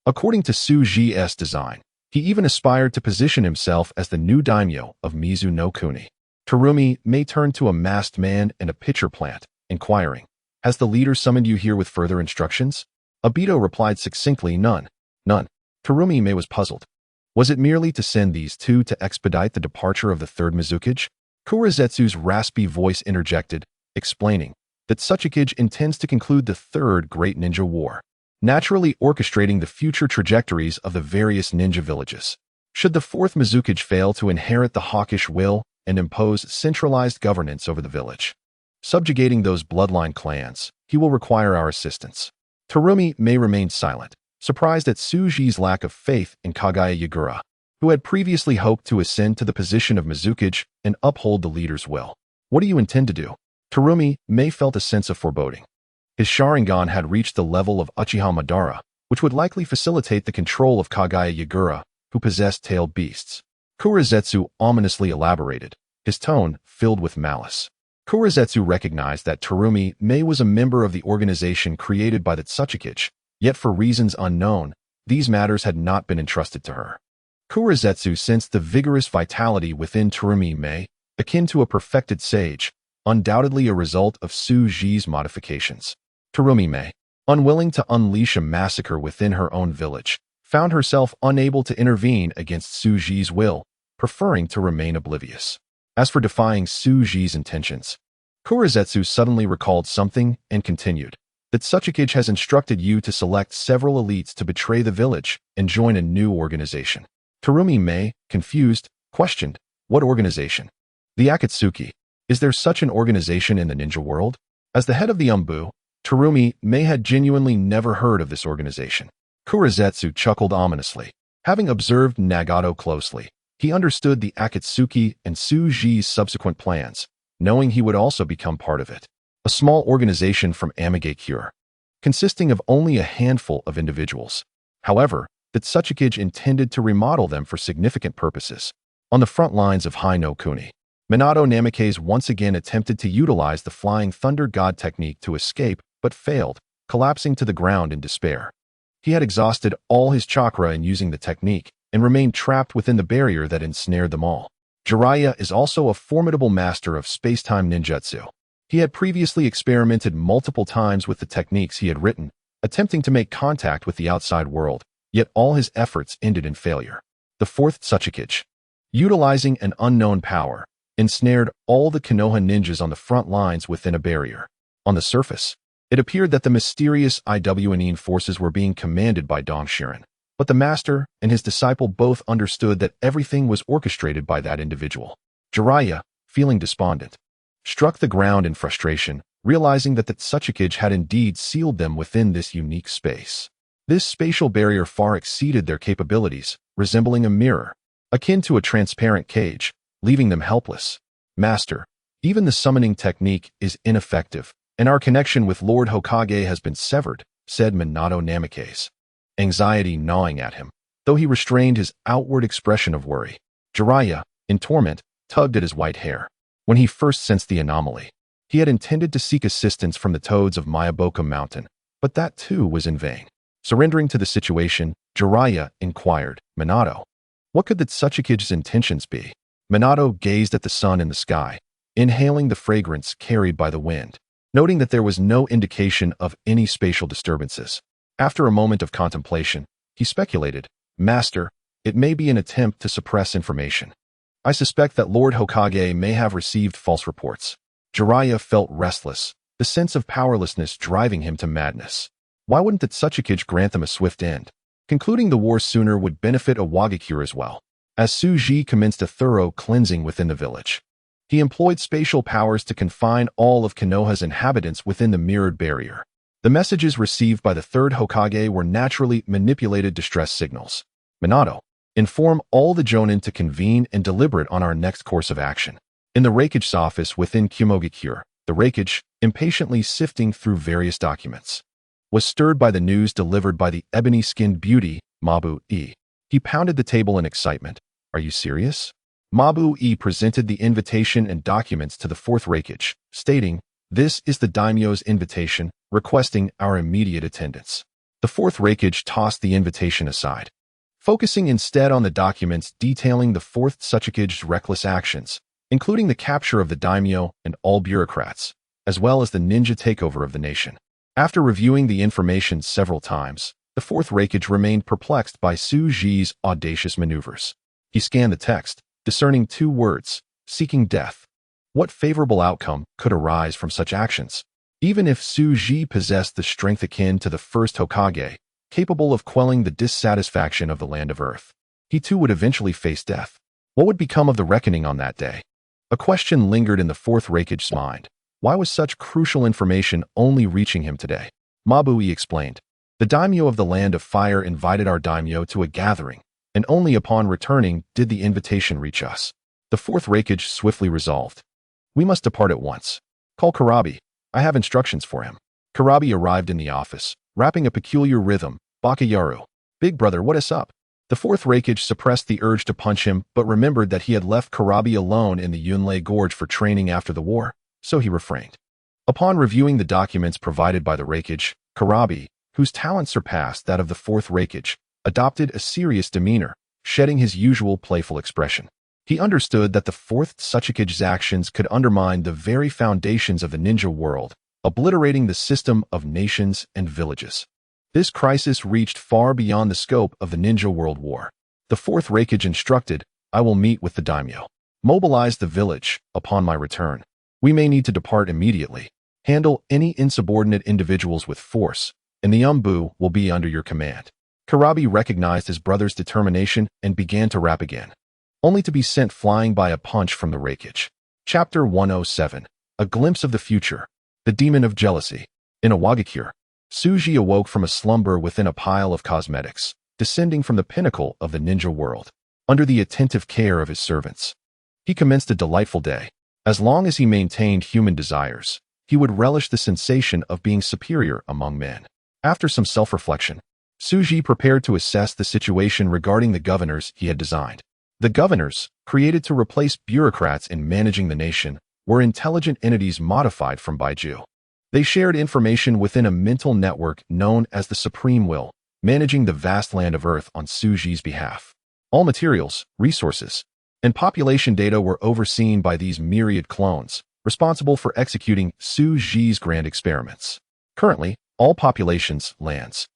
According to Suji's design, he even aspired to position himself as the new daimyo of Mizu no Kuni. Terumi may turn to a masked man and a pitcher plant, inquiring, "Has the leader summoned you here with further instructions?" Obito replied succinctly, "None. None." Terumi May was puzzled. Was it merely to send these two to expedite the departure of the third Mizukage? Kurizetsu's raspy voice interjected, explaining that Otsutsuki intends to conclude the third Great Ninja War, naturally orchestrating the future trajectories of the various ninja villages. Should the fourth Mizukage fail to inherit the hawkish will and impose centralized governance over the village, subjugating those bloodline clans, he will require our assistance. Terumi May remained silent, surprised at Suji's lack of faith in Kagaya Yagura, who had previously hoped to ascend to the position of Mizukage and uphold the leader's will. "What do you intend to do?" Terumi May felt a sense of foreboding. His Sharingan had reached the level of Uchiha Madara, which would likely facilitate the control of Kagaya Yagura, who possessed tailed beasts. Kurizetsu ominously elaborated, his tone filled with malice. Kurizetsu recognized that Terumi May was a member of the organization created by the Otsutsuki, yet for reasons unknown, these matters had not been entrusted to her. Kurizetsu sensed the vigorous vitality within Terumi May, akin to a perfected sage, undoubtedly a result of Suji's modifications. Terumi May, unwilling to unleash a massacre within her own village, found herself unable to intervene against Suji's will, preferring to remain oblivious. As for defying Suji's intentions, Kurizetsu suddenly recalled something and continued, that Otsutsuki has instructed you to select several elites to betray the village and join a new organization. Terumi May, confused, questioned, "What organization?" "The Akatsuki. Is there such an organization in the ninja world?" As the head of the Umbu, Terumi May had genuinely never heard of this organization. Kurizetsu chuckled ominously. Having observed Nagato closely, he understood the Akatsuki and Suji's subsequent plans, knowing he would also become part of it. A small organization from Amigakure, consisting of only a handful of individuals. However, the Otsutsuki intended to remodel them for significant purposes. On the front lines of Hai no Kuni, Minato Namikaze once again attempted to utilize the Flying Thunder God technique to escape, but failed, collapsing to the ground in despair. He had exhausted all his chakra in using the technique, and remained trapped within the barrier that ensnared them all. Jiraiya is also a formidable master of space-time ninjutsu. He had previously experimented multiple times with the techniques he had written, attempting to make contact with the outside world, yet all his efforts ended in failure. The fourth Otsutsuki, utilizing an unknown power, ensnared all the Konoha ninjas on the front lines within a barrier. On the surface, it appeared that the mysterious Iwnin forces were being commanded by Dongshiren, but the master and his disciple both understood that everything was orchestrated by that individual. Jiraiya, feeling despondent, struck the ground in frustration, realizing that the Otsutsuki had indeed sealed them within this unique space. This spatial barrier far exceeded their capabilities, resembling a mirror, akin to a transparent cage, leaving them helpless. "Master, even the summoning technique is ineffective, and our connection with Lord Hokage has been severed," said Minato Namikaze, anxiety gnawing at him, though he restrained his outward expression of worry. Jiraiya, in torment, tugged at his white hair. When he first sensed the anomaly, he had intended to seek assistance from the toads of Mayaboka Mountain, but that too was in vain. Surrendering to the situation, Jiraiya inquired, "Minato, what could the Otsutsuki's intentions be?" Minato gazed at the sun in the sky, inhaling the fragrance carried by the wind, noting that there was no indication of any spatial disturbances. After a moment of contemplation, he speculated, "Master, it may be an attempt to suppress information. I suspect that Lord Hokage may have received false reports." Jiraiya felt restless, the sense of powerlessness driving him to madness. Why wouldn't the Otsutsuki grant them a swift end? Concluding the war sooner would benefit Awakens as well. As Suji commenced a thorough cleansing within the village, he employed spatial powers to confine all of Konoha's inhabitants within the mirrored barrier. The messages received by the third Hokage were naturally manipulated distress signals. "Minato, inform all the Jonin to convene and deliberate on our next course of action." In the Raikage's office within Kumogakure, the Raikage, impatiently sifting through various documents, was stirred by the news delivered by the ebony-skinned beauty, Mabu-e. He pounded the table in excitement. "Are you serious?" Mabu-e presented the invitation and documents to the fourth Raikage, stating, "This is the daimyo's invitation, requesting our immediate attendance." The fourth Reikage tossed the invitation aside, focusing instead on the documents detailing the fourth Tsuchikage's reckless actions, including the capture of the daimyo and all bureaucrats, as well as the ninja takeover of the nation. After reviewing the information several times, the fourth Reikage remained perplexed by Su Ji's audacious maneuvers. He scanned the text, discerning 2 words, seeking death. What favorable outcome could arise from such actions? Even if Su Ji possessed the strength akin to the first Hokage, capable of quelling the dissatisfaction of the land of Earth, he too would eventually face death. What would become of the reckoning on that day? A question lingered in the fourth Reikage's mind. Why was such crucial information only reaching him today? Mabui explained. The daimyo of the Land of Fire invited our daimyo to a gathering, and only upon returning did the invitation reach us. The fourth Reikage swiftly resolved. We must depart at once. Call Karabi. I have instructions for him. Karabi arrived in the office, rapping a peculiar rhythm. Bakayaru. Big brother, what is up? The fourth Reikage suppressed the urge to punch him, but remembered that he had left Karabi alone in the Yunlei Gorge for training after the war, so he refrained. Upon reviewing the documents provided by the Reikage, Karabi, whose talent surpassed that of the fourth Reikage, adopted a serious demeanor, shedding his usual playful expression. He understood that the fourth Tsuchikage's actions could undermine the very foundations of the ninja world, obliterating the system of nations and villages. This crisis reached far beyond the scope of the ninja world war. The fourth Reikage instructed, I will meet with the daimyo. Mobilize the village upon my return. We may need to depart immediately. Handle any insubordinate individuals with force, and the Umbu will be under your command. Karabi recognized his brother's determination and began to rap again, only to be sent flying by a punch from the Reikage. Chapter 107. A Glimpse of the Future. The Demon of Jealousy. In Awakens, Suji awoke from a slumber within a pile of cosmetics, descending from the pinnacle of the ninja world, under the attentive care of his servants. He commenced a delightful day. As long as he maintained human desires, he would relish the sensation of being superior among men. After some self-reflection, Suji prepared to assess the situation regarding the governors he had designed. The governors, created to replace bureaucrats in managing the nation, were intelligent entities modified from Baiju. They shared information within a mental network known as the Supreme Will, managing the vast land of Earth on Suji's behalf. All materials, resources, and population data were overseen by these myriad clones, responsible for executing Suji's grand experiments. Currently, all populations, lands,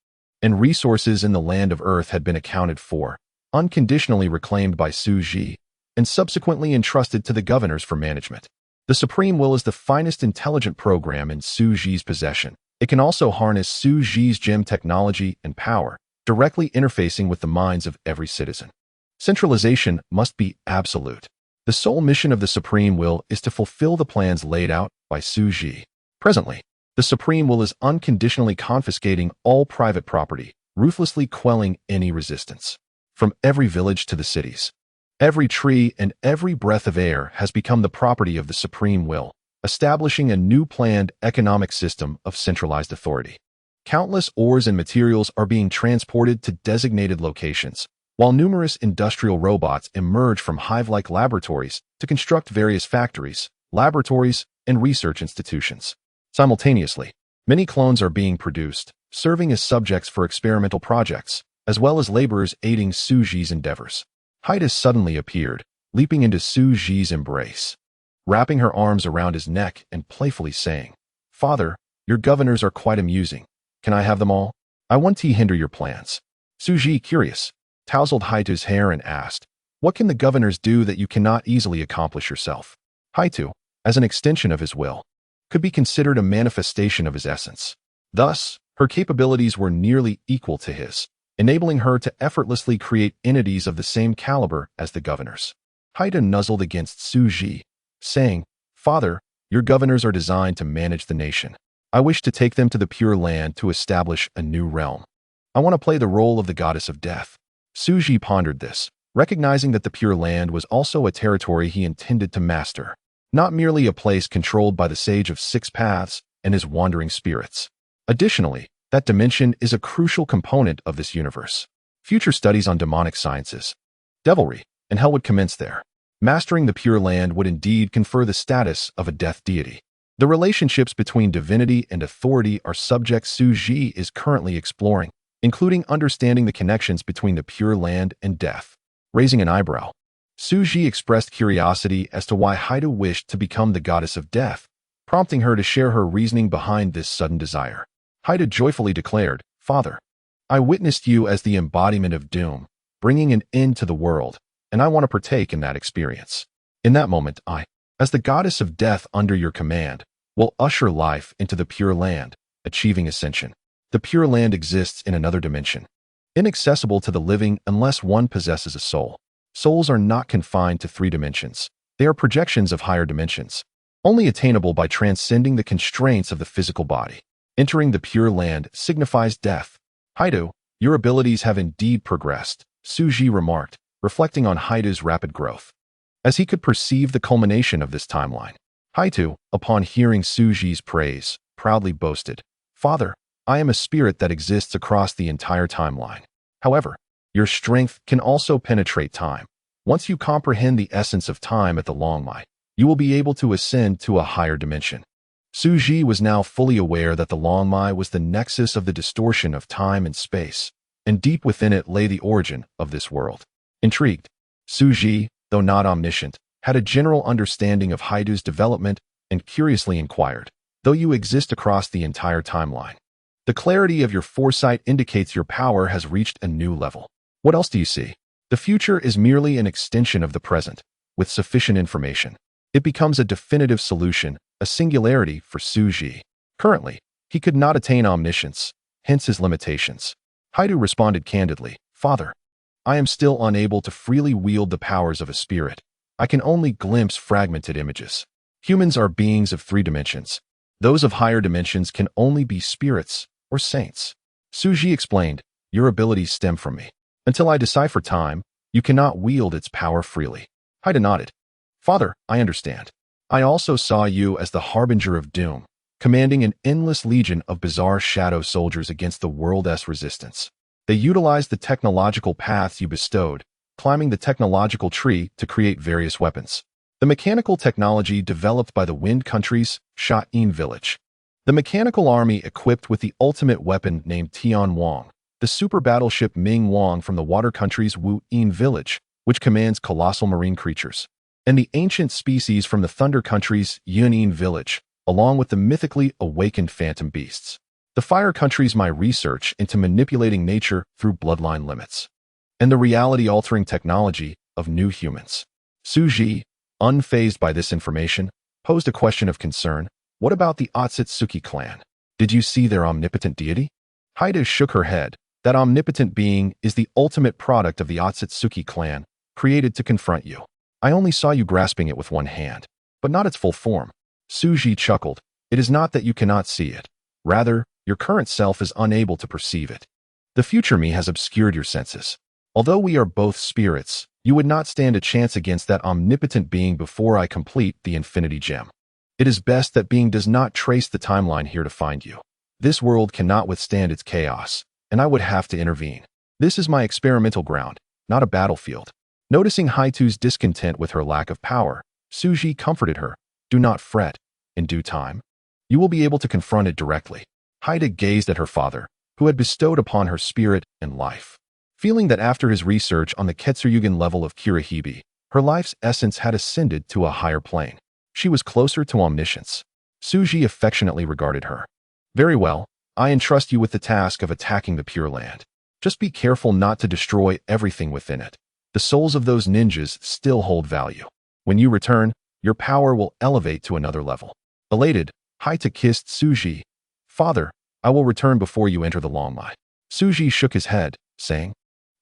and resources in the land of Earth had been accounted for, unconditionally reclaimed by Suji, and subsequently entrusted to the governors for management. The Supreme Will is the finest intelligent program in Suji's possession. It can also harness Suji's gem technology and power, directly interfacing with the minds of every citizen. Centralization must be absolute. The sole mission of the Supreme Will is to fulfill the plans laid out by Suji. Presently, the Supreme Will is unconditionally confiscating all private property, ruthlessly quelling any resistance. From every village to the cities, every tree and every breath of air has become the property of the Supreme Will, establishing a new planned economic system of centralized authority. Countless ores and materials are being transported to designated locations, while numerous industrial robots emerge from hive-like laboratories to construct various factories, laboratories, and research institutions. Simultaneously, many clones are being produced, serving as subjects for experimental projects, as well as laborers aiding Suji's endeavors. Haida suddenly appeared, leaping into Suji's embrace, wrapping her arms around his neck and playfully saying, Father, your governors are quite amusing. Can I have them all? I won't hinder your plans. Suji, curious, tousled Haidu's hair and asked, What can the governors do that you cannot easily accomplish yourself? Haidu, as an extension of his will, could be considered a manifestation of his essence. Thus, her capabilities were nearly equal to his, enabling her to effortlessly create entities of the same caliber as the governors. Haida nuzzled against Suji, saying, Father, your governors are designed to manage the nation. I wish to take them to the Pure Land to establish a new realm. I want to play the role of the goddess of death. Suji pondered this, recognizing that the Pure Land was also a territory he intended to master, not merely a place controlled by the Sage of Six Paths and his wandering spirits. Additionally, that dimension is a crucial component of this universe. Future studies on demonic sciences, devilry, and hell would commence there. Mastering the Pure Land would indeed confer the status of a death deity. The relationships between divinity and authority are subjects Suji is currently exploring, including understanding the connections between the Pure Land and death. Raising an eyebrow, Suji expressed curiosity as to why Haida wished to become the goddess of death, prompting her to share her reasoning behind this sudden desire. Haida joyfully declared, "Father, I witnessed you as the embodiment of doom, bringing an end to the world, and I want to partake in that experience. In that moment, I, as the goddess of death under your command, will usher life into the Pure Land, achieving ascension. The Pure Land exists in another dimension, inaccessible to the living unless one possesses a soul. Souls are not confined to 3 dimensions. They are projections of higher dimensions, only attainable by transcending the constraints of the physical body. Entering the Pure Land signifies death. Haida, your abilities have indeed progressed," Suji remarked, reflecting on Haida's rapid growth. As he could perceive the culmination of this timeline, Haida, upon hearing Suji's praise, proudly boasted, "Father, I am a spirit that exists across the entire timeline. However, your strength can also penetrate time. Once you comprehend the essence of time at the Longmai, you will be able to ascend to a higher dimension." Suji was now fully aware that the Longmai was the nexus of the distortion of time and space, and deep within it lay the origin of this world. Intrigued, Suji, though not omniscient, had a general understanding of Haida's development and curiously inquired, "Though you exist across the entire timeline, the clarity of your foresight indicates your power has reached a new level. What else do you see? The future is merely an extension of the present. With sufficient information, it becomes a definitive solution, a singularity for Suji. Currently, he could not attain omniscience, hence his limitations." Haida responded candidly, "Father, I am still unable to freely wield the powers of a spirit. I can only glimpse fragmented images. Humans are beings of 3 dimensions. Those of higher dimensions can only be spirits or saints." Suji explained, "Your abilities stem from me. Until I decipher time, you cannot wield its power freely." Haida nodded. "Father, I understand. I also saw you as the harbinger of doom, commanding an endless legion of bizarre shadow soldiers against the world's resistance. They utilized the technological paths you bestowed, climbing the technological tree to create various weapons. The mechanical technology developed by the Wind Country's Sha-In village. The mechanical army equipped with the ultimate weapon named Tian Wang, the super battleship Ming Wang from the Water Country's Wu-In village, which commands colossal marine creatures, and the ancient species from the Thunder Country's Yun-In village, along with the mythically awakened phantom beasts. The Fire Country's my research into manipulating nature through bloodline limits, and the reality-altering technology of new humans." Suji, unfazed by this information, posed a question of concern. "What about the Otsutsuki clan? Did you see their omnipotent deity?" Haida shook her head. "That omnipotent being is the ultimate product of the Otsutsuki clan, created to confront you. I only saw you grasping it with one hand, but not its full form." Suji chuckled. "It is not that you cannot see it. Rather, your current self is unable to perceive it. The future me has obscured your senses. Although we are both spirits, you would not stand a chance against that omnipotent being before I complete the Infinity Gem. It is best that being does not trace the timeline here to find you. This world cannot withstand its chaos, and I would have to intervene. This is my experimental ground, not a battlefield." Noticing Haitu's discontent with her lack of power, Suji comforted her. "Do not fret. In due time, you will be able to confront it directly." Haida gazed at her father, who had bestowed upon her spirit and life. Feeling that after his research on the Ketsuryugen level of Kirahibi, her life's essence had ascended to a higher plane. She was closer to omniscience. Suji affectionately regarded her. "Very well, I entrust you with the task of attacking the Pure Land. Just be careful not to destroy everything within it. The souls of those ninjas still hold value. When you return, your power will elevate to another level." Elated, Haida kissed Suji. "Father, I will return before you enter the Longmai." Suji shook his head, saying,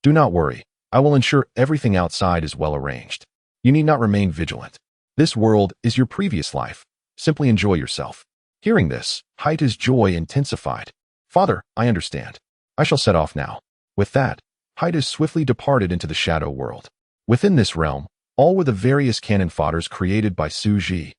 "Do not worry. I will ensure everything outside is well arranged. You need not remain vigilant. This world is your previous life. Simply enjoy yourself." Hearing this, Haida's joy intensified. "Father, I understand. I shall set off now." With that, Haida swiftly departed into the shadow world. Within this realm, all were the various cannon fodders created by Suji.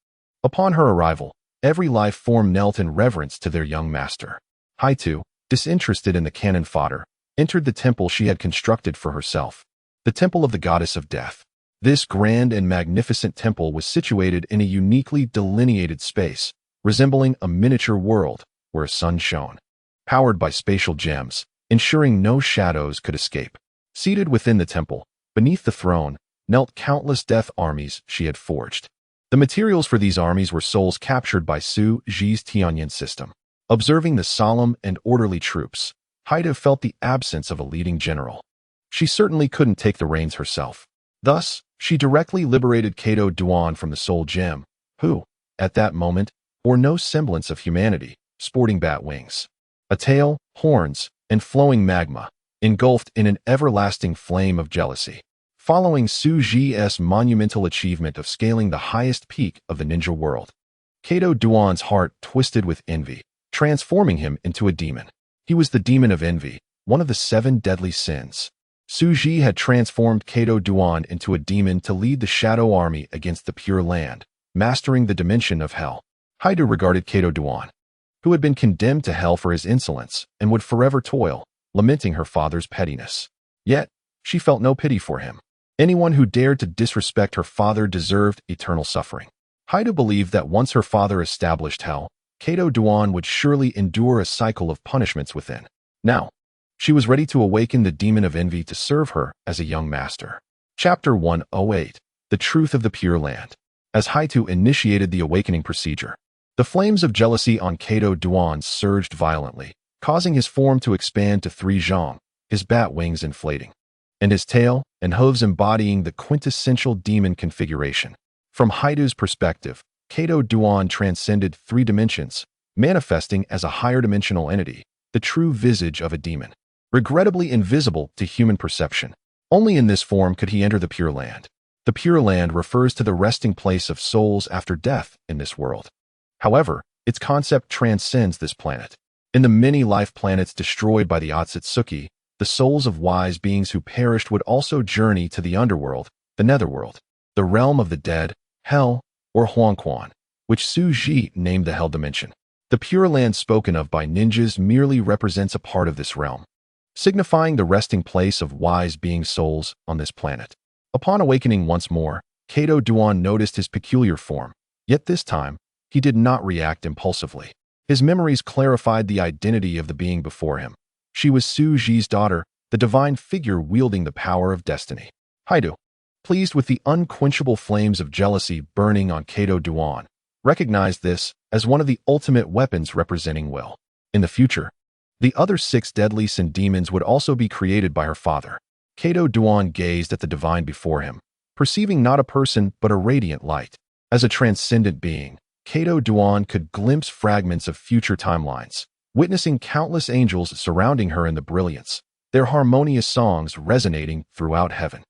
Upon her arrival, every life form knelt in reverence to their young master. Haida, disinterested in the cannon fodder, entered the temple she had constructed for herself, the temple of the goddess of death. This grand and magnificent temple was situated in a uniquely delineated space, resembling a miniature world where a sun shone. Powered by spatial gems, ensuring no shadows could escape. Seated within the temple, beneath the throne, knelt countless death armies she had forged. The materials for these armies were souls captured by Su Ji's Tianyan system. Observing the solemn and orderly troops, Haida felt the absence of a leading general. She certainly couldn't take the reins herself. Thus, she directly liberated Kato Duan from the soul gem, who, at that moment, bore no semblance of humanity, sporting bat wings, a tail, horns, and flowing magma, engulfed in an everlasting flame of jealousy. Following Su Ji's monumental achievement of scaling the highest peak of the ninja world, Kato Duan's heart twisted with envy, transforming him into a demon. He was the demon of envy, one of the 7 deadly sins. Su Ji had transformed Kato Duan into a demon to lead the Shadow Army against the Pure Land, mastering the dimension of hell. Haida regarded Kato Duan, who had been condemned to hell for his insolence and would forever toil, lamenting her father's pettiness. Yet, she felt no pity for him. Anyone who dared to disrespect her father deserved eternal suffering. Haida believed that once her father established hell, Kato Duan would surely endure a cycle of punishments within. Now, she was ready to awaken the demon of envy to serve her as a young master. Chapter 108. The Truth of the Pure Land. As Haitu initiated the awakening procedure, the flames of jealousy on Kato Duan surged violently, causing his form to expand to 3 zhang, his bat wings inflating, and his tail and hooves embodying the quintessential demon configuration. From Haitu's perspective, Kato Duan transcended 3 dimensions, manifesting as a higher dimensional entity, the true visage of a demon. Regrettably invisible to human perception, only in this form could he enter the Pure Land. The Pure Land refers to the resting place of souls after death in this world. However, its concept transcends this planet. In the many life planets destroyed by the Otsutsuki, the souls of wise beings who perished would also journey to the underworld, the netherworld, the realm of the dead, hell, or Huangquan, which Su Ji named the Hell Dimension. The Pure Land spoken of by ninjas merely represents a part of this realm, signifying the resting place of wise being souls on this planet. Upon awakening once more, Kato Duan noticed his peculiar form, yet this time, he did not react impulsively. His memories clarified the identity of the being before him. She was Su Ji's daughter, the divine figure wielding the power of destiny. Haidu, pleased with the unquenchable flames of jealousy burning on Kato Duan, recognized this as one of the ultimate weapons representing will. In the future, the other 6 deadly sin demons would also be created by her father. Kato Duan gazed at the divine before him, perceiving not a person but a radiant light. As a transcendent being, Kato Duan could glimpse fragments of future timelines, witnessing countless angels surrounding her in the brilliance, their harmonious songs resonating throughout heaven.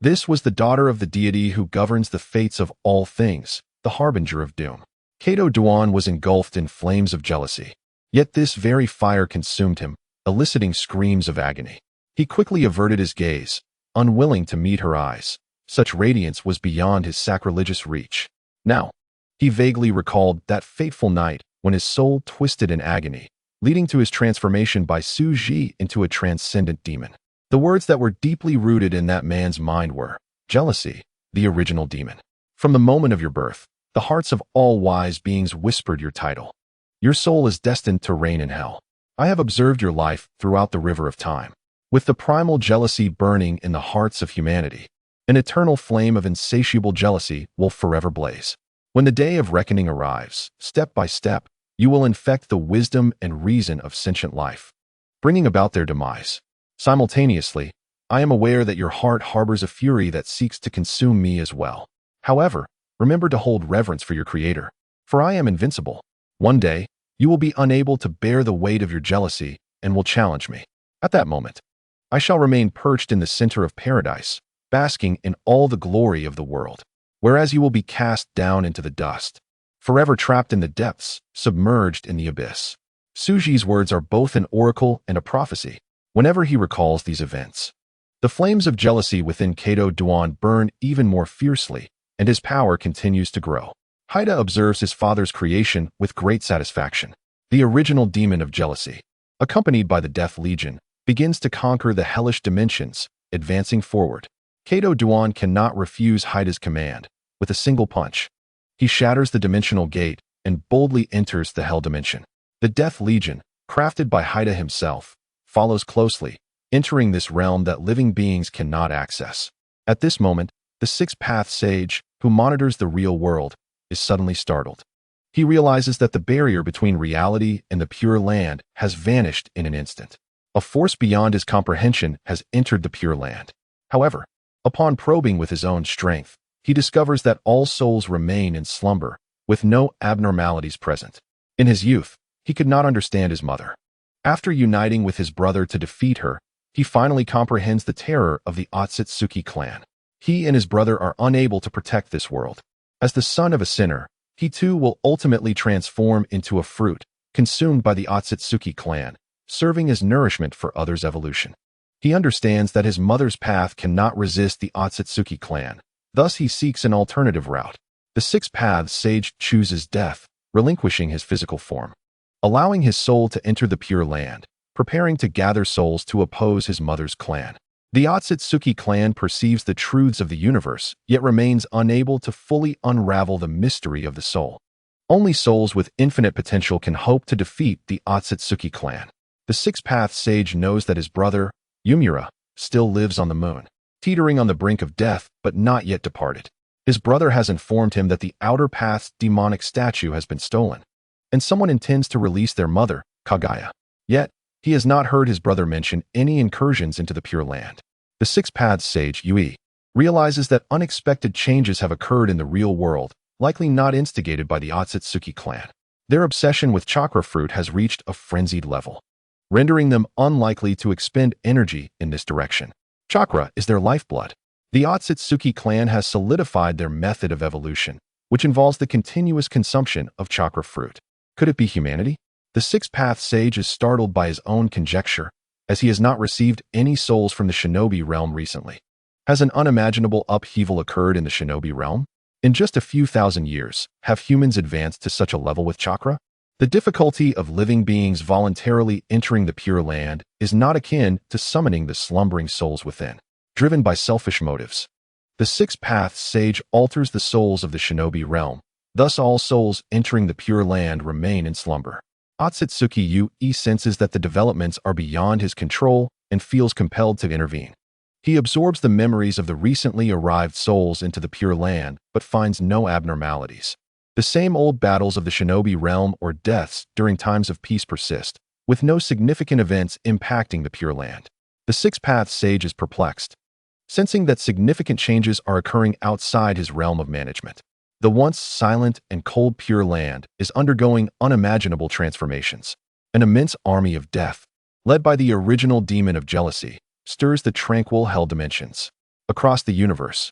This was the daughter of the deity who governs the fates of all things, the harbinger of doom. Kato Duan was engulfed in flames of jealousy. Yet this very fire consumed him, eliciting screams of agony. He quickly averted his gaze, unwilling to meet her eyes. Such radiance was beyond his sacrilegious reach. Now, he vaguely recalled that fateful night when his soul twisted in agony, leading to his transformation by Su Ji into a transcendent demon. The words that were deeply rooted in that man's mind were, jealousy, the original demon. From the moment of your birth, the hearts of all wise beings whispered your title. Your soul is destined to reign in hell. I have observed your life throughout the river of time. With the primal jealousy burning in the hearts of humanity, an eternal flame of insatiable jealousy will forever blaze. When the day of reckoning arrives, step by step, you will infect the wisdom and reason of sentient life, bringing about their demise. Simultaneously, I am aware that your heart harbors a fury that seeks to consume me as well. However, remember to hold reverence for your Creator, for I am invincible. One day, you will be unable to bear the weight of your jealousy and will challenge me. At that moment, I shall remain perched in the center of paradise, basking in all the glory of the world, whereas you will be cast down into the dust, forever trapped in the depths, submerged in the abyss. Su Ji's words are both an oracle and a prophecy. Whenever he recalls these events, the flames of jealousy within Kato Duan burn even more fiercely, and his power continues to grow. Haida observes his father's creation with great satisfaction. The original demon of jealousy, accompanied by the Death Legion, begins to conquer the hellish dimensions, advancing forward. Kato Duan cannot refuse Haida's command. With a single punch, he shatters the dimensional gate and boldly enters the Hell Dimension. The Death Legion, crafted by Haida himself, follows closely, entering this realm that living beings cannot access. At this moment, the sixth-path sage, who monitors the real world, is suddenly startled. He realizes that the barrier between reality and the Pure Land has vanished in an instant. A force beyond his comprehension has entered the Pure Land. However, upon probing with his own strength, he discovers that all souls remain in slumber, with no abnormalities present. In his youth, he could not understand his mother. After uniting with his brother to defeat her, he finally comprehends the terror of the Otsutsuki clan. He and his brother are unable to protect this world. As the son of a sinner, he too will ultimately transform into a fruit, consumed by the Otsutsuki clan, serving as nourishment for others' evolution. He understands that his mother's path cannot resist the Otsutsuki clan, thus he seeks an alternative route. The six-path sage chooses death, relinquishing his physical form, allowing his soul to enter the Pure Land, preparing to gather souls to oppose his mother's clan. The Otsutsuki clan perceives the truths of the universe, yet remains unable to fully unravel the mystery of the soul. Only souls with infinite potential can hope to defeat the Otsutsuki clan. The six-path sage knows that his brother, Yumura, still lives on the moon, teetering on the brink of death but not yet departed. His brother has informed him that the Outer Path's demonic statue has been stolen, and someone intends to release their mother, Kagaya. Yet, he has not heard his brother mention any incursions into the Pure Land. The six-path sage, Yui, realizes that unexpected changes have occurred in the real world, likely not instigated by the Otsutsuki clan. Their obsession with chakra fruit has reached a frenzied level, rendering them unlikely to expend energy in this direction. Chakra is their lifeblood. The Otsutsuki clan has solidified their method of evolution, which involves the continuous consumption of chakra fruit. Could it be humanity? The six-path sage is startled by his own conjecture, as he has not received any souls from the shinobi realm recently. Has an unimaginable upheaval occurred in the shinobi realm? In just a few thousand years, have humans advanced to such a level with chakra? The difficulty of living beings voluntarily entering the Pure Land is not akin to summoning the slumbering souls within, driven by selfish motives. The six-path sage alters the souls of the shinobi realm, thus all souls entering the Pure Land remain in slumber. Otsutsuki Yui senses that the developments are beyond his control and feels compelled to intervene. He absorbs the memories of the recently arrived souls into the Pure Land, but finds no abnormalities. The same old battles of the shinobi realm or deaths during times of peace persist, with no significant events impacting the Pure Land. The six-path sage is perplexed, sensing that significant changes are occurring outside his realm of management. The once silent and cold Pure Land is undergoing unimaginable transformations. An immense army of death, led by the original demon of jealousy, stirs the tranquil hell dimensions. Across the universe,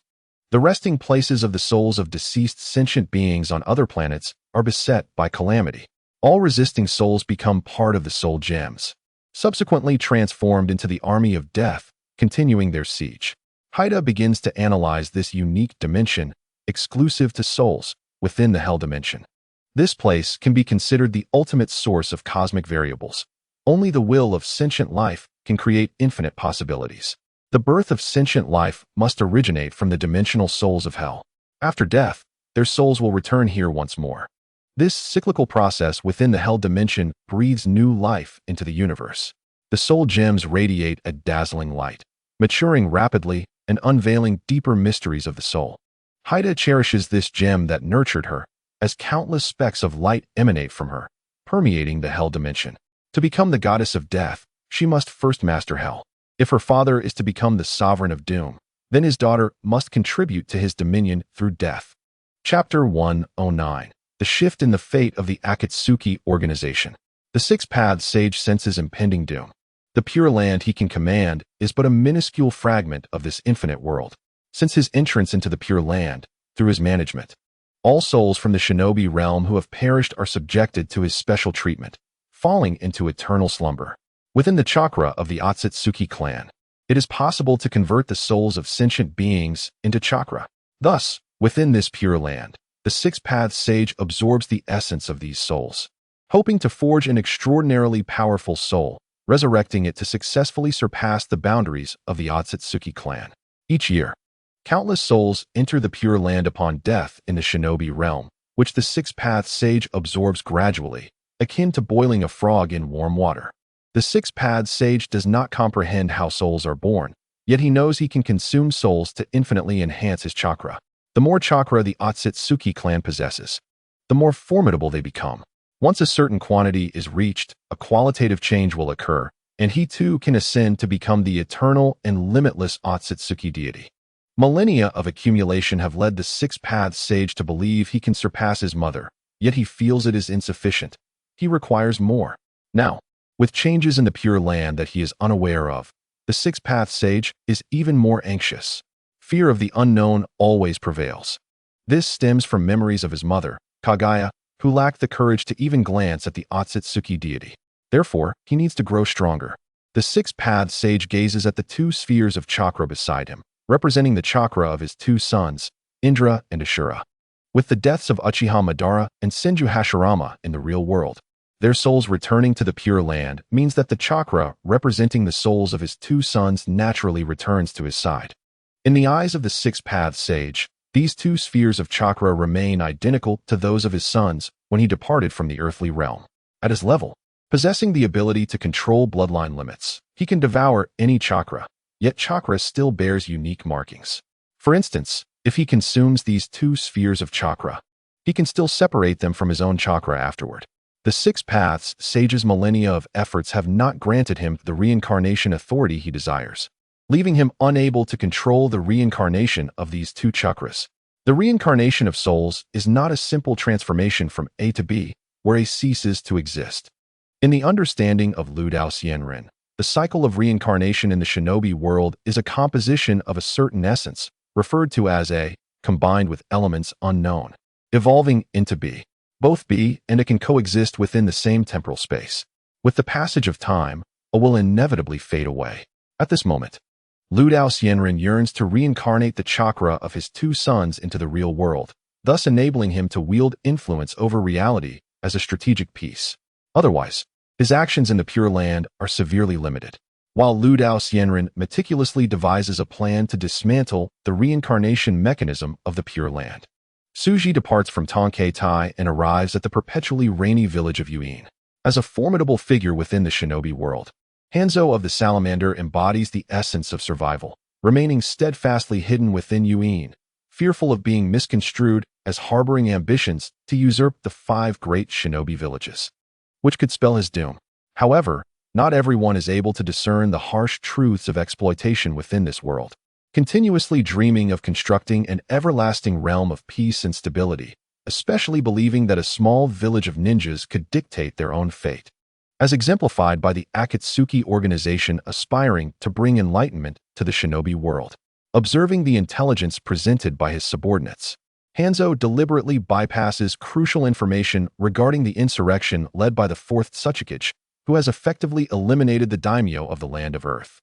the resting places of the souls of deceased sentient beings on other planets are beset by calamity. All resisting souls become part of the soul gems, subsequently transformed into the army of death, continuing their siege. Haida begins to analyze this unique dimension, exclusive to souls, within the hell dimension. This place can be considered the ultimate source of cosmic variables. Only the will of sentient life can create infinite possibilities. The birth of sentient life must originate from the dimensional souls of hell. After death, their souls will return here once more. This cyclical process within the hell dimension breathes new life into the universe. The soul gems radiate a dazzling light, maturing rapidly and unveiling deeper mysteries of the soul. Haida cherishes this gem that nurtured her, as countless specks of light emanate from her, permeating the hell dimension. To become the goddess of death, she must first master hell. If her father is to become the sovereign of doom, then his daughter must contribute to his dominion through death. Chapter 109. The shift in the fate of the Akatsuki organization. The six-path sage senses impending doom. The Pure Land he can command is but a minuscule fragment of this infinite world. Since his entrance into the Pure Land, through his management, all souls from the shinobi realm who have perished are subjected to his special treatment, falling into eternal slumber. Within the chakra of the Otsutsuki clan, it is possible to convert the souls of sentient beings into chakra. Thus, within this Pure Land, the six-path sage absorbs the essence of these souls, hoping to forge an extraordinarily powerful soul, resurrecting it to successfully surpass the boundaries of the Otsutsuki clan. Each year, countless souls enter the Pure Land upon death in the shinobi realm, which the six-path sage absorbs gradually, akin to boiling a frog in warm water. The six-paths sage does not comprehend how souls are born, yet he knows he can consume souls to infinitely enhance his chakra. The more chakra the Otsutsuki clan possesses, the more formidable they become. Once a certain quantity is reached, a qualitative change will occur, and he too can ascend to become the eternal and limitless Otsutsuki deity. Millennia of accumulation have led the six-paths sage to believe he can surpass his mother, yet he feels it is insufficient. He requires more. Now, with changes in the Pure Land that he is unaware of, the six-paths sage is even more anxious. Fear of the unknown always prevails. This stems from memories of his mother, Kaguya, who lacked the courage to even glance at the Otsutsuki deity. Therefore, he needs to grow stronger. The six-paths sage gazes at the two spheres of chakra beside him, representing the chakra of his two sons, Indra and Ashura. With the deaths of Uchiha Madara and Senju Hashirama in the real world, their souls returning to the Pure Land means that the chakra representing the souls of his two sons naturally returns to his side. In the eyes of the six-paths sage, these two spheres of chakra remain identical to those of his sons when he departed from the earthly realm. At his level, possessing the ability to control bloodline limits, he can devour any chakra, yet chakra still bears unique markings. For instance, if he consumes these two spheres of chakra, he can still separate them from his own chakra afterward. The six-paths sage's millennia of efforts have not granted him the reincarnation authority he desires, leaving him unable to control the reincarnation of these two chakras. The reincarnation of souls is not a simple transformation from A to B, where A ceases to exist. In the understanding of Dou Qi, the cycle of reincarnation in the shinobi world is a composition of a certain essence, referred to as A, combined with elements unknown, evolving into B. Both B and A can coexist within the same temporal space. With the passage of time, A will inevitably fade away. At this moment, Dou Qi yearns to reincarnate the chakra of his two sons into the real world, thus enabling him to wield influence over reality as a strategic piece. Otherwise, his actions in the Pure Land are severely limited. While Dou Qi meticulously devises a plan to dismantle the reincarnation mechanism of the Pure Land, Suji departs from Tonkei and arrives at the perpetually rainy village of Yuin. As a formidable figure within the shinobi world, Hanzo of the Salamander embodies the essence of survival, remaining steadfastly hidden within Yuin, fearful of being misconstrued as harboring ambitions to usurp the 5 great shinobi villages, which could spell his doom. However, not everyone is able to discern the harsh truths of exploitation within this world, continuously dreaming of constructing an everlasting realm of peace and stability, especially believing that a small village of ninjas could dictate their own fate, as exemplified by the Akatsuki organization aspiring to bring enlightenment to the shinobi world. Observing the intelligence presented by his subordinates, Hanzo deliberately bypasses crucial information regarding the insurrection led by the 4th Otsutsuki, who has effectively eliminated the daimyo of the Land of Earth.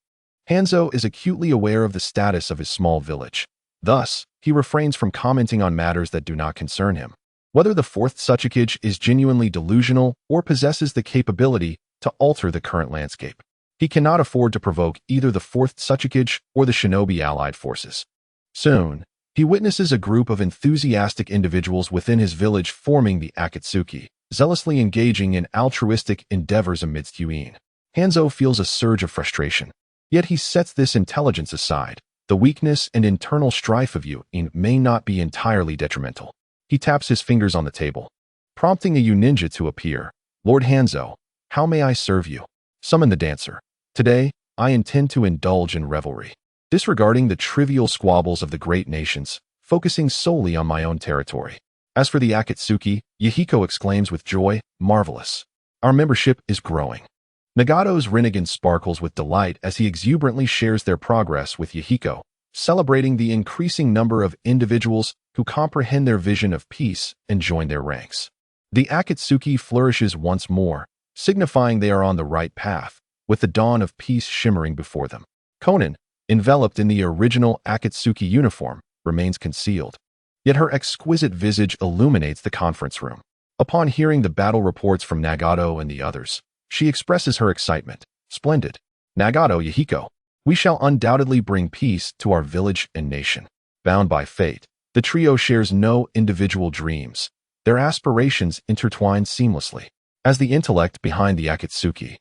Hanzo is acutely aware of the status of his small village. Thus, he refrains from commenting on matters that do not concern him. Whether the 4th Otsutsuki is genuinely delusional or possesses the capability to alter the current landscape, he cannot afford to provoke either the 4th Otsutsuki or the shinobi allied forces. Soon, he witnesses a group of enthusiastic individuals within his village forming the Akatsuki, zealously engaging in altruistic endeavors amidst Yuin. Hanzo feels a surge of frustration. Yet he sets this intelligence aside. The weakness and internal strife of Yuin may not be entirely detrimental. He taps his fingers on the table, prompting a ninja to appear. Lord Hanzo, how may I serve you? Summon the dancer. Today, I intend to indulge in revelry, disregarding the trivial squabbles of the great nations, focusing solely on my own territory. As for the Akatsuki, Yahiko exclaims with joy, marvelous. Our membership is growing. Nagato's Rinnegan sparkles with delight as he exuberantly shares their progress with Yahiko, celebrating the increasing number of individuals who comprehend their vision of peace and join their ranks. The Akatsuki flourishes once more, signifying they are on the right path, with the dawn of peace shimmering before them. Konan, enveloped in the original Akatsuki uniform, remains concealed, yet her exquisite visage illuminates the conference room. Upon hearing the battle reports from Nagato and the others, she expresses her excitement. Splendid. Nagato, Yahiko, we shall undoubtedly bring peace to our village and nation. Bound by fate, the trio shares no individual dreams. Their aspirations intertwine seamlessly. As the intellect behind the Akatsuki,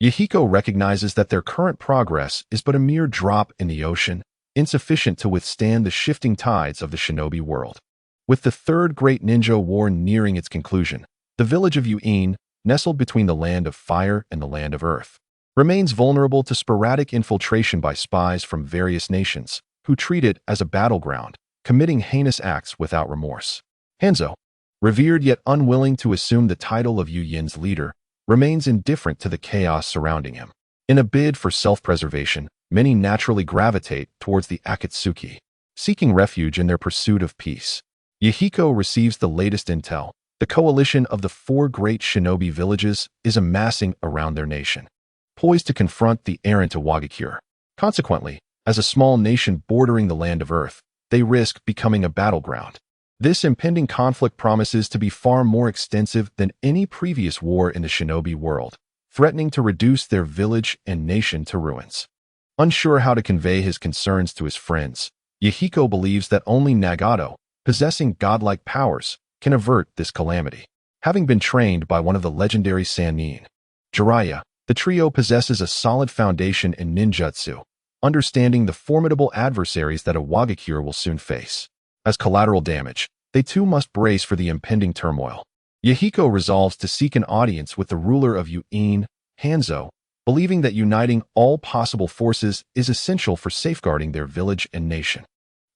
Yahiko recognizes that their current progress is but a mere drop in the ocean, insufficient to withstand the shifting tides of the shinobi world. With the Third Great Ninja War nearing its conclusion, the village of Yuin, nestled between the land of fire and the land of earth, remains vulnerable to sporadic infiltration by spies from various nations, who treat it as a battleground, committing heinous acts without remorse. Hanzo, revered yet unwilling to assume the title of Yuyin's leader, remains indifferent to the chaos surrounding him. In a bid for self-preservation, many naturally gravitate towards the Akatsuki, seeking refuge in their pursuit of peace. Yahiko receives the latest intel. The coalition of the 4 great shinobi villages is amassing around their nation, poised to confront the errant awakens. Consequently, as a small nation bordering the land of earth, they risk becoming a battleground. This impending conflict promises to be far more extensive than any previous war in the shinobi world, threatening to reduce their village and nation to ruins. Unsure how to convey his concerns to his friends, Yahiko believes that only Nagato, possessing godlike powers, can avert this calamity. Having been trained by one of the legendary Sannin, Jiraiya, the trio possesses a solid foundation in ninjutsu, understanding the formidable adversaries that awakens will soon face. As collateral damage, they too must brace for the impending turmoil. Yahiko resolves to seek an audience with the ruler of Yuin, Hanzo, believing that uniting all possible forces is essential for safeguarding their village and nation.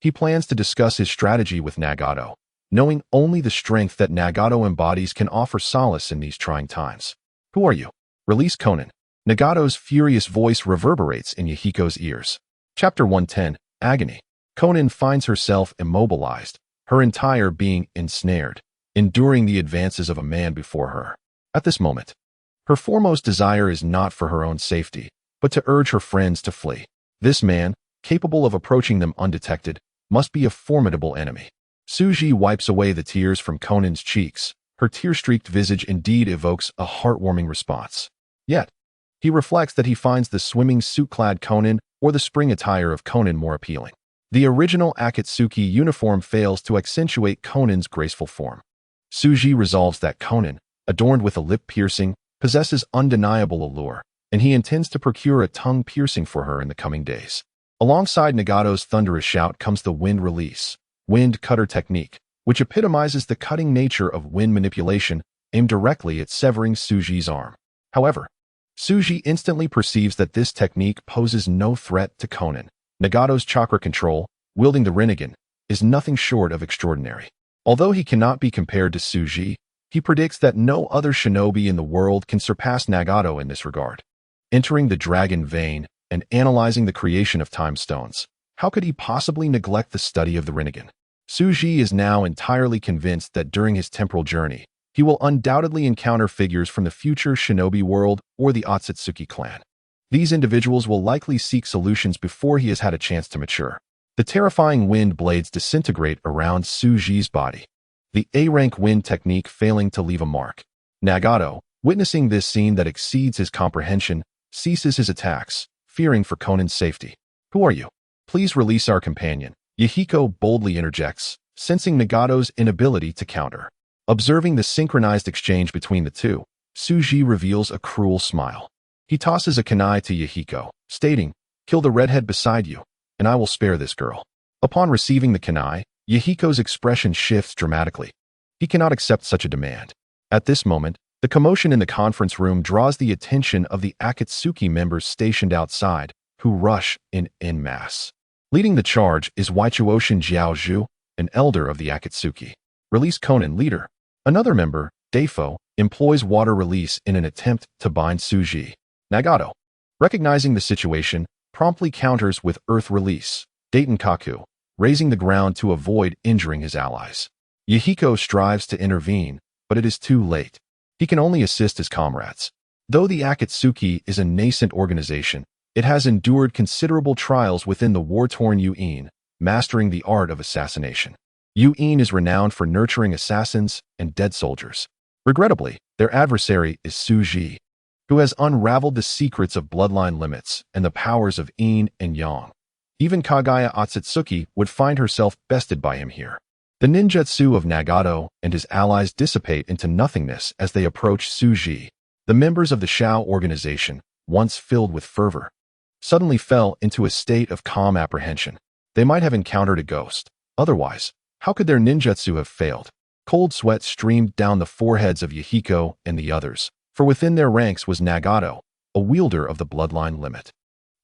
He plans to discuss his strategy with Nagato, knowing only the strength that Nagato embodies can offer solace in these trying times. Who are you? Release Conan. Nagato's furious voice reverberates in Yahiko's ears. Chapter 110, Agony. Conan finds herself immobilized, her entire being ensnared, enduring the advances of a man before her. At this moment, her foremost desire is not for her own safety, but to urge her friends to flee. This man, capable of approaching them undetected, must be a formidable enemy. Suji wipes away the tears from Conan's cheeks. Her tear-streaked visage indeed evokes a heartwarming response. Yet, he reflects that he finds the swimming suit-clad Conan or the spring attire of Conan more appealing. The original Akatsuki uniform fails to accentuate Conan's graceful form. Suji resolves that Conan, adorned with a lip piercing, possesses undeniable allure, and he intends to procure a tongue piercing for her in the coming days. Alongside Nagato's thunderous shout comes the wind release, wind cutter technique, which epitomizes the cutting nature of wind manipulation aimed directly at severing Suji's arm. However, Suji instantly perceives that this technique poses no threat to Conan. Nagato's chakra control, wielding the Rinnegan, is nothing short of extraordinary. Although he cannot be compared to Suji, he predicts that no other shinobi in the world can surpass Nagato in this regard. Entering the dragon vein and analyzing the creation of time stones, how could he possibly neglect the study of the Rinnegan? Suji is now entirely convinced that during his temporal journey, he will undoubtedly encounter figures from the future shinobi world or the Otsutsuki clan. These individuals will likely seek solutions before he has had a chance to mature. The terrifying wind blades disintegrate around Suji's body, the A-rank wind technique failing to leave a mark. Nagato, witnessing this scene that exceeds his comprehension, ceases his attacks, fearing for Conan's safety. Who are you? Please release our companion. Yahiko boldly interjects, sensing Nagato's inability to counter. Observing the synchronized exchange between the two, Suji reveals a cruel smile. He tosses a kunai to Yahiko, stating, "Kill the redhead beside you, and I will spare this girl." Upon receiving the kunai, Yahiko's expression shifts dramatically. He cannot accept such a demand. At this moment, the commotion in the conference room draws the attention of the Akatsuki members stationed outside, who rush in masse. Leading the charge is Waichuoshin Jiaozhu, an elder of the Akatsuki. Release Conan, leader. Another member, Daifo, employs water release in an attempt to bind Suji. Nagato, recognizing the situation, promptly counters with earth release, Daitenkaku, raising the ground to avoid injuring his allies. Yahiko strives to intervene, but it is too late. He can only assist his comrades. Though the Akatsuki is a nascent organization, it has endured considerable trials within the war-torn Yuin, mastering the art of assassination. Yuin is renowned for nurturing assassins and dead soldiers. Regrettably, their adversary is Suji, who has unraveled the secrets of bloodline limits and the powers of yin and yang. Even Kagaya Otsutsuki would find herself bested by him here. The ninjutsu of Nagato and his allies dissipate into nothingness as they approach Suji. The members of the Shao organization, once filled with fervor, suddenly fell into a state of calm apprehension. They might have encountered a ghost. Otherwise, how could their ninjutsu have failed? Cold sweat streamed down the foreheads of Yahiko and the others, for within their ranks was Nagato, a wielder of the bloodline limit.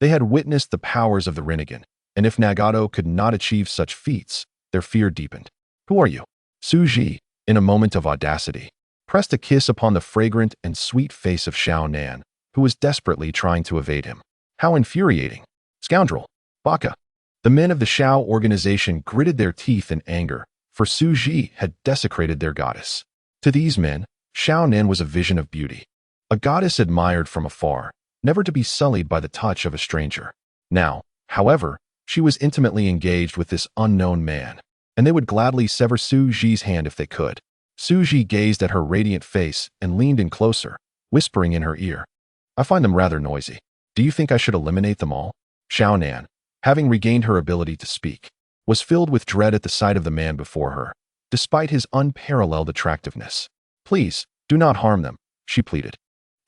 They had witnessed the powers of the Rinnegan, and if Nagato could not achieve such feats, their fear deepened. "Who are you?" Suji, in a moment of audacity, pressed a kiss upon the fragrant and sweet face of Xiao Nan, who was desperately trying to evade him. How infuriating! Scoundrel! Baka! The men of the Xiao organization gritted their teeth in anger, for Suji had desecrated their goddess. To these men, Xiao Nan was a vision of beauty, a goddess admired from afar, never to be sullied by the touch of a stranger. Now, however, she was intimately engaged with this unknown man, and they would gladly sever Suji's hand if they could. Suji gazed at her radiant face and leaned in closer, whispering in her ear, "I find them rather noisy. Do you think I should eliminate them all?" Xiao Nan, having regained her ability to speak, was filled with dread at the sight of the man before her, despite his unparalleled attractiveness. "Please, do not harm them," she pleaded.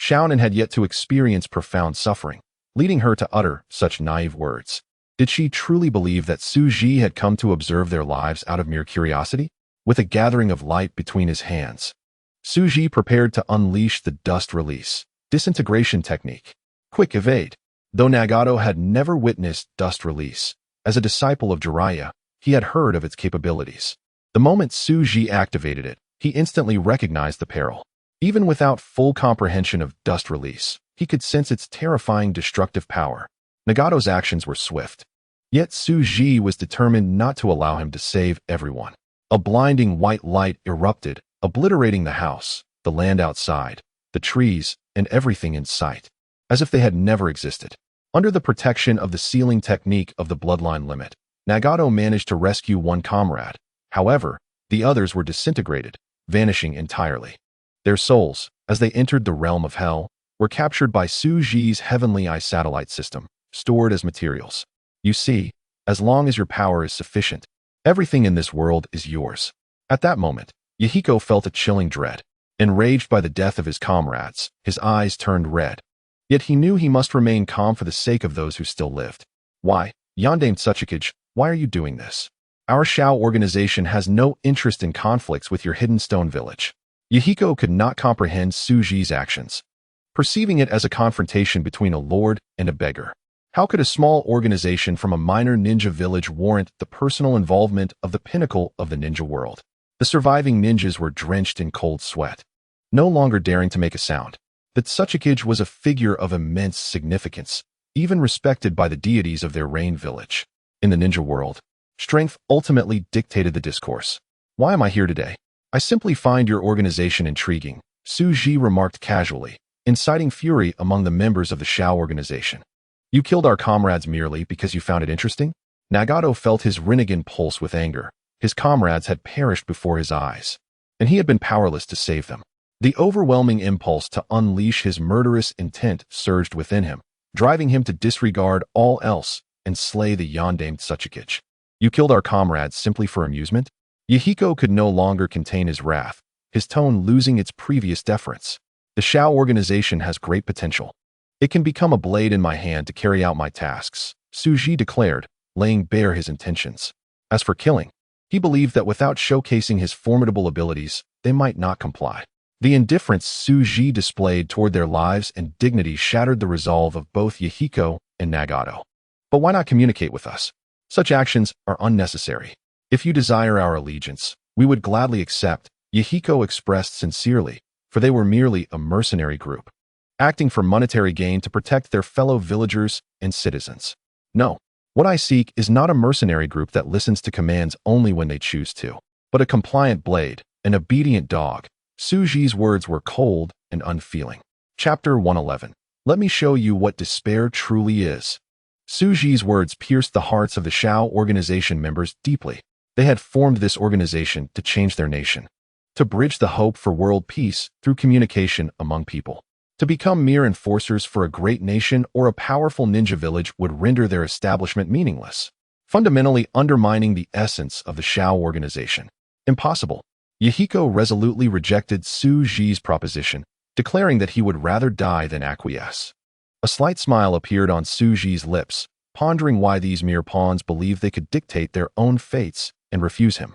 Xiao Nan had yet to experience profound suffering, leading her to utter such naive words. Did she truly believe that Suji had come to observe their lives out of mere curiosity? With a gathering of light between his hands, Suji prepared to unleash the dust release disintegration technique. Quick evade. Though Nagato had never witnessed dust release, as a disciple of Jiraiya, he had heard of its capabilities. The moment Suji activated it, he instantly recognized the peril. Even without full comprehension of dust release, he could sense its terrifying destructive power. Nagato's actions were swift, yet Suji was determined not to allow him to save everyone. A blinding white light erupted, obliterating the house, the land outside, the trees, and everything in sight, as if they had never existed. Under the protection of the sealing technique of the bloodline limit, Nagato managed to rescue one comrade. However, the others were disintegrated, vanishing entirely. Their souls, as they entered the realm of hell, were captured by Suji's Heavenly Eye satellite system, stored as materials. You see, as long as your power is sufficient, everything in this world is yours. At that moment, Yahiko felt a chilling dread. Enraged by the death of his comrades, his eyes turned red. Yet he knew he must remain calm for the sake of those who still lived. "Why, Yandame Otsutsuki, why are you doing this? Our Xiao organization has no interest in conflicts with your hidden stone village." Yahiko could not comprehend Suji's actions, perceiving it as a confrontation between a lord and a beggar. How could a small organization from a minor ninja village warrant the personal involvement of the pinnacle of the ninja world? The surviving ninjas were drenched in cold sweat, no longer daring to make a sound. That Otsutsuki was a figure of immense significance, even respected by the deities of their Rain village. In the ninja world, strength ultimately dictated the discourse. "Why am I here today? I simply find your organization intriguing," Suji remarked casually, inciting fury among the members of the Xiao organization. "You killed our comrades merely because you found it interesting?" Nagato felt his Rinnegan pulse with anger. His comrades had perished before his eyes, and he had been powerless to save them. The overwhelming impulse to unleash his murderous intent surged within him, driving him to disregard all else and slay the Yandame Otsutsuki. "You killed our comrades simply for amusement?" Yahiko could no longer contain his wrath, his tone losing its previous deference. "The Xiao organization has great potential. It can become a blade in my hand to carry out my tasks," Suji declared, laying bare his intentions. As for killing, he believed that without showcasing his formidable abilities, they might not comply. The indifference Suji displayed toward their lives and dignity shattered the resolve of both Yahiko and Nagato. "But why not communicate with us? Such actions are unnecessary. If you desire our allegiance, we would gladly accept," Yahiko expressed sincerely, for they were merely a mercenary group, acting for monetary gain to protect their fellow villagers and citizens. "No, what I seek is not a mercenary group that listens to commands only when they choose to, but a compliant blade, an obedient dog." Suji's words were cold and unfeeling. Chapter 111. Let me show you what despair truly is. Suji's words pierced the hearts of the Xiao organization members deeply. They had formed this organization to change their nation, to bridge the hope for world peace through communication among people. To become mere enforcers for a great nation or a powerful ninja village would render their establishment meaningless, fundamentally undermining the essence of the Xiao organization. Impossible. Yahiko resolutely rejected Suji's proposition, declaring that he would rather die than acquiesce. A slight smile appeared on Suji's lips, pondering why these mere pawns believed they could dictate their own fates and refuse him.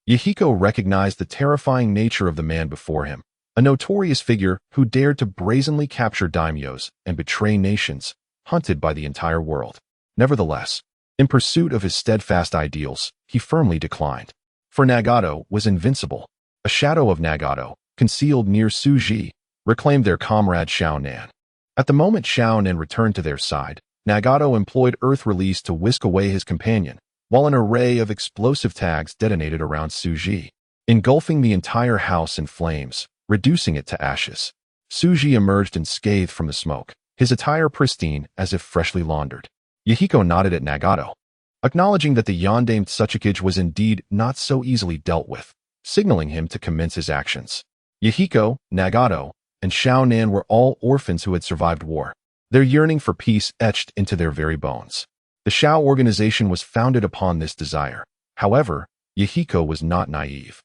Yahiko recognized the terrifying nature of the man before him, a notorious figure who dared to brazenly capture daimyos and betray nations, hunted by the entire world. Nevertheless, in pursuit of his steadfast ideals, he firmly declined. For Nagato was invincible. A shadow of Nagato, concealed near Suji, reclaimed their comrade Xiao Nan. At the moment Xiao Nan returned to their side, Nagato employed Earth Release to whisk away his companion, while an array of explosive tags detonated around Suji, engulfing the entire house in flames, reducing it to ashes. Suji emerged unscathed from the smoke, his attire pristine as if freshly laundered. Yahiko nodded at Nagato, acknowledging that the Yondaime Tsuchikage was indeed not so easily dealt with, signaling him to commence his actions. Yahiko, Nagato, and Xiao Nan were all orphans who had survived war, their yearning for peace etched into their very bones. The Xiao organization was founded upon this desire. However, Yahiko was not naive.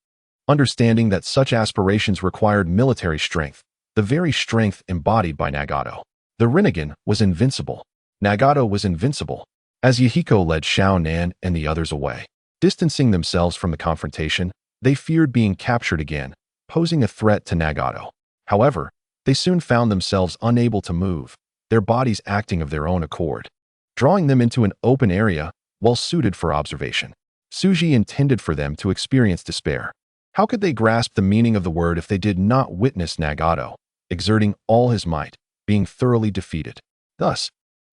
Understanding that such aspirations required military strength, the very strength embodied by Nagato. The Rinnegan was invincible. Nagato was invincible. As Yahiko led Xiao Nan and the others away, distancing themselves from the confrontation, they feared being captured again, posing a threat to Nagato. However, they soon found themselves unable to move, their bodies acting of their own accord, drawing them into an open area, well suited for observation. Suji intended for them to experience despair. How could they grasp the meaning of the word if they did not witness Nagato, exerting all his might, being thoroughly defeated? Thus,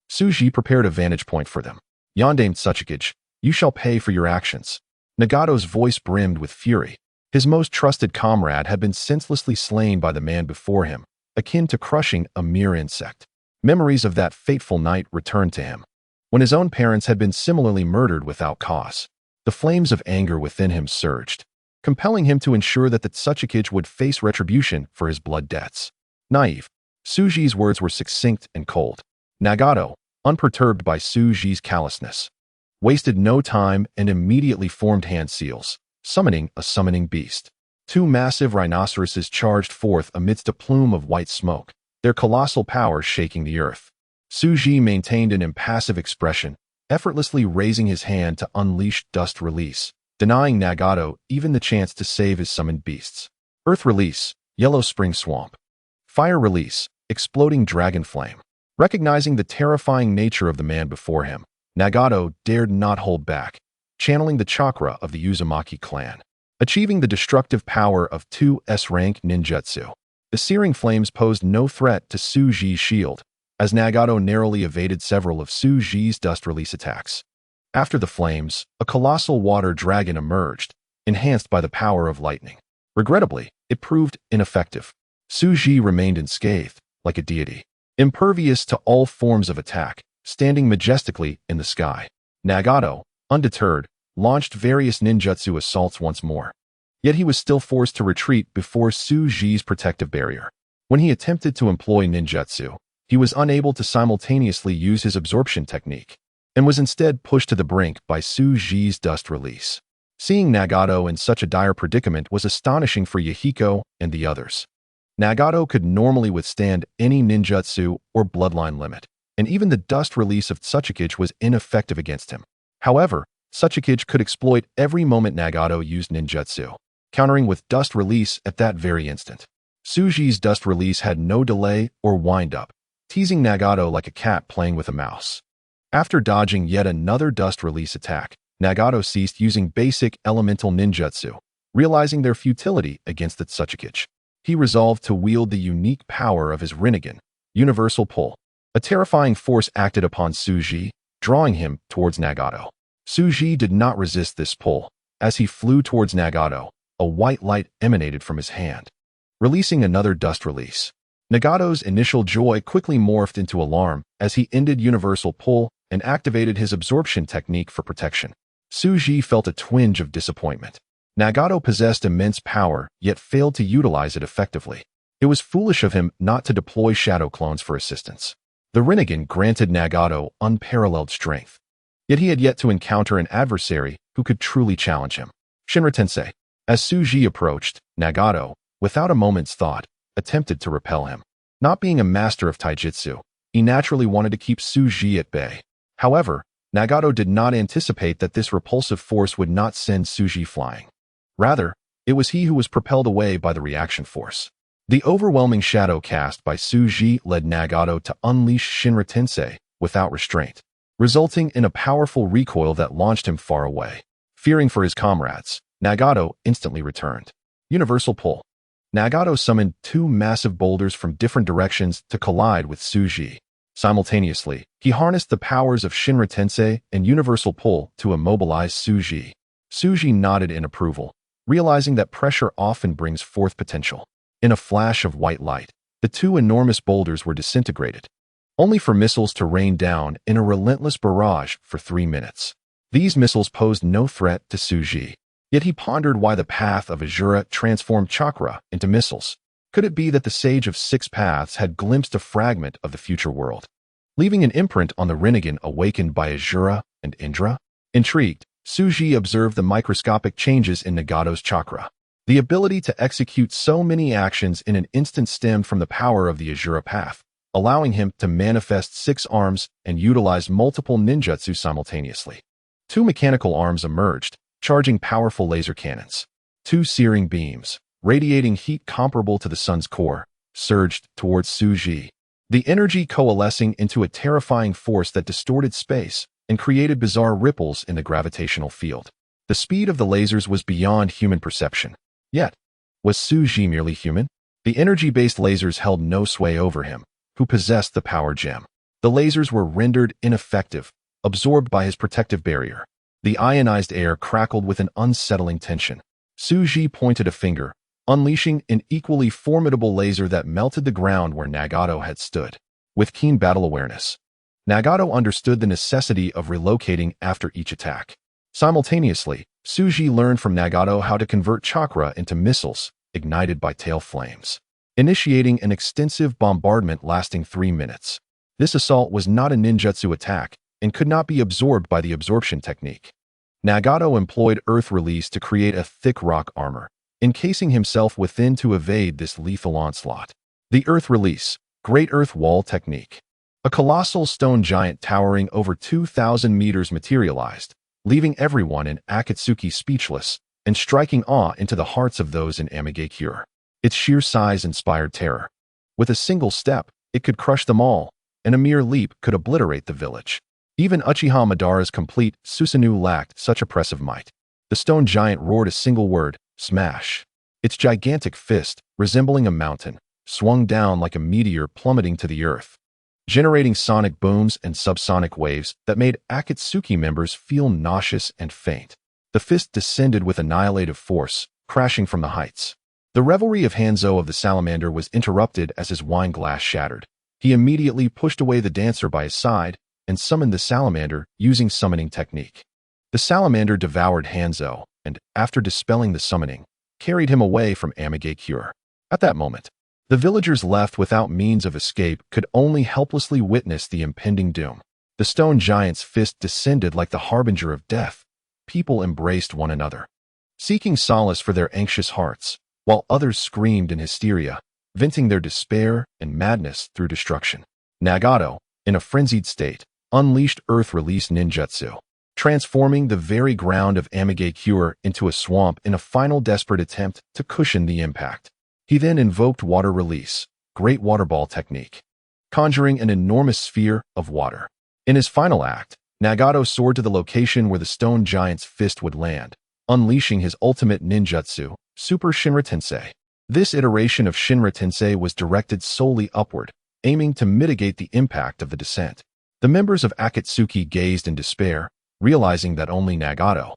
Suji prepared a vantage point for them. Yondaime Tsuchikage, you shall pay for your actions. Nagato's voice brimmed with fury. His most trusted comrade had been senselessly slain by the man before him, akin to crushing a mere insect. Memories of that fateful night returned to him, when his own parents had been similarly murdered without cause. The flames of anger within him surged, compelling him to ensure that the Tsuchikage would face retribution for his blood debts. Naive. Suji's words were succinct and cold. Nagato, unperturbed by Suji's callousness, wasted no time and immediately formed hand seals, summoning a summoning beast. Two massive rhinoceroses charged forth amidst a plume of white smoke, their colossal power shaking the earth. Suji maintained an impassive expression, effortlessly raising his hand to unleash Dust Release, denying Nagato even the chance to save his summoned beasts. Earth Release, Yellow Spring Swamp. Fire Release, Exploding Dragon Flame. Recognizing the terrifying nature of the man before him, Nagato dared not hold back, channeling the chakra of the Uzumaki clan, achieving the destructive power of 2 S-rank ninjutsu. The searing flames posed no threat to Suji's shield, as Nagato narrowly evaded several of Suji's dust release attacks. After the flames, a colossal water dragon emerged, enhanced by the power of lightning. Regrettably, it proved ineffective. Suji remained unscathed, like a deity, impervious to all forms of attack, standing majestically in the sky. Nagato, undeterred, launched various ninjutsu assaults once more. Yet he was still forced to retreat before Suji's protective barrier. When he attempted to employ ninjutsu, he was unable to simultaneously use his absorption technique, and was instead pushed to the brink by Suji's dust release. Seeing Nagato in such a dire predicament was astonishing for Yahiko and the others. Nagato could normally withstand any ninjutsu or bloodline limit, and even the dust release of Tsuchikage was ineffective against him. However, Tsuchikage could exploit every moment Nagato used ninjutsu, countering with dust release at that very instant. Suji's dust release had no delay or wind-up, teasing Nagato like a cat playing with a mouse. After dodging yet another dust release attack, Nagato ceased using basic elemental ninjutsu, realizing their futility against the Tsuchikage. He resolved to wield the unique power of his Rinnegan, Universal Pull. A terrifying force acted upon Suji, drawing him towards Nagato. Suji did not resist this pull. As he flew towards Nagato, a white light emanated from his hand, releasing another dust release. Nagato's initial joy quickly morphed into alarm as he ended Universal Pull and activated his absorption technique for protection. Suji felt a twinge of disappointment. Nagato possessed immense power, yet failed to utilize it effectively. It was foolish of him not to deploy shadow clones for assistance. The Rinnegan granted Nagato unparalleled strength, yet he had yet to encounter an adversary who could truly challenge him. Shinra Tensei. As Suji approached, Nagato, without a moment's thought, attempted to repel him. Not being a master of taijutsu, he naturally wanted to keep Suji at bay. However, Nagato did not anticipate that this repulsive force would not send Suji flying. Rather, it was he who was propelled away by the reaction force. The overwhelming shadow cast by Suji led Nagato to unleash Shinra Tensei without restraint, resulting in a powerful recoil that launched him far away. Fearing for his comrades, Nagato instantly returned. Universal pull. Nagato summoned two massive boulders from different directions to collide with Suji. Simultaneously, he harnessed the powers of Shinra Tensei and Universal Pull to immobilize Suji. Suji nodded in approval, realizing that pressure often brings forth potential. In a flash of white light, the two enormous boulders were disintegrated, only for missiles to rain down in a relentless barrage for 3 minutes. These missiles posed no threat to Suji, yet he pondered why the path of Azura transformed chakra into missiles. Could it be that the Sage of Six Paths had glimpsed a fragment of the future world, leaving an imprint on the Rinnegan awakened by Azura and Indra? Intrigued, Suji observed the microscopic changes in Nagato's chakra. The ability to execute so many actions in an instant stemmed from the power of the Azura path, allowing him to manifest 6 arms and utilize multiple ninjutsu simultaneously. 2 mechanical arms emerged, charging powerful laser cannons. 2 searing beams, radiating heat comparable to the sun's core, surged towards Suji. The energy coalescing into a terrifying force that distorted space and created bizarre ripples in the gravitational field. The speed of the lasers was beyond human perception. Yet, was Suji merely human? The energy-based lasers held no sway over him, who possessed the power gem. The lasers were rendered ineffective, absorbed by his protective barrier. The ionized air crackled with an unsettling tension. Suji pointed a finger, unleashing an equally formidable laser that melted the ground where Nagato had stood. With keen battle awareness, Nagato understood the necessity of relocating after each attack. Simultaneously, Suji learned from Nagato how to convert chakra into missiles, ignited by tail flames, initiating an extensive bombardment lasting 3 minutes. This assault was not a ninjutsu attack and could not be absorbed by the absorption technique. Nagato employed earth release to create a thick rock armor, encasing himself within to evade this lethal onslaught. The earth release, Great Earth Wall technique. A colossal stone giant towering over 2,000 meters materialized, leaving everyone in Akatsuki speechless and striking awe into the hearts of those in Amigakure. Its sheer size inspired terror. With a single step, it could crush them all, and a mere leap could obliterate the village. Even Uchiha Madara's complete Susanoo lacked such oppressive might. The stone giant roared a single word, smash. Its gigantic fist, resembling a mountain, swung down like a meteor plummeting to the earth, generating sonic booms and subsonic waves that made Akatsuki members feel nauseous and faint. The fist descended with annihilative force, crashing from the heights. The revelry of Hanzo of the Salamander was interrupted as his wine glass shattered. He immediately pushed away the dancer by his side and summoned the salamander using summoning technique. The salamander devoured Hanzo and, after dispelling the summoning, carried him away from Amigakure. At that moment, the villagers left without means of escape could only helplessly witness the impending doom. The stone giant's fist descended like the harbinger of death. People embraced one another, seeking solace for their anxious hearts, while others screamed in hysteria, venting their despair and madness through destruction. Nagato, in a frenzied state, unleashed Earth Release Ninjutsu, transforming the very ground of Amigakure into a swamp in a final desperate attempt to cushion the impact. He then invoked Water Release, Great Water Ball technique, conjuring an enormous sphere of water. In his final act, Nagato soared to the location where the stone giant's fist would land, unleashing his ultimate ninjutsu, Super Shinra Tensei. This iteration of Shinra Tensei was directed solely upward, aiming to mitigate the impact of the descent. The members of Akatsuki gazed in despair, realizing that only Nagato,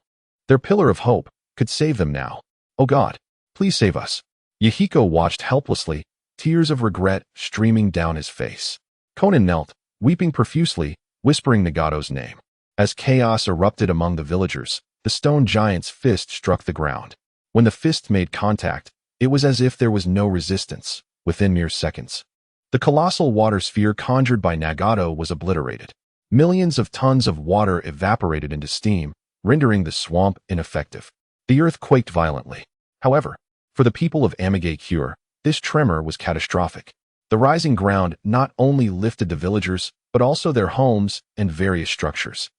their pillar of hope, could save them now. "Oh God, please save us." Yahiko watched helplessly, tears of regret streaming down his face. Conan knelt, weeping profusely, whispering Nagato's name. As chaos erupted among the villagers, the stone giant's fist struck the ground. When the fist made contact, it was as if there was no resistance. Within mere seconds, the colossal water sphere conjured by Nagato was obliterated. Millions of tons of water evaporated into steam, rendering the swamp ineffective. The earth quaked violently. However, for the people of Amigakure, this tremor was catastrophic. The rising ground not only lifted the villagers, but also their homes and various structures.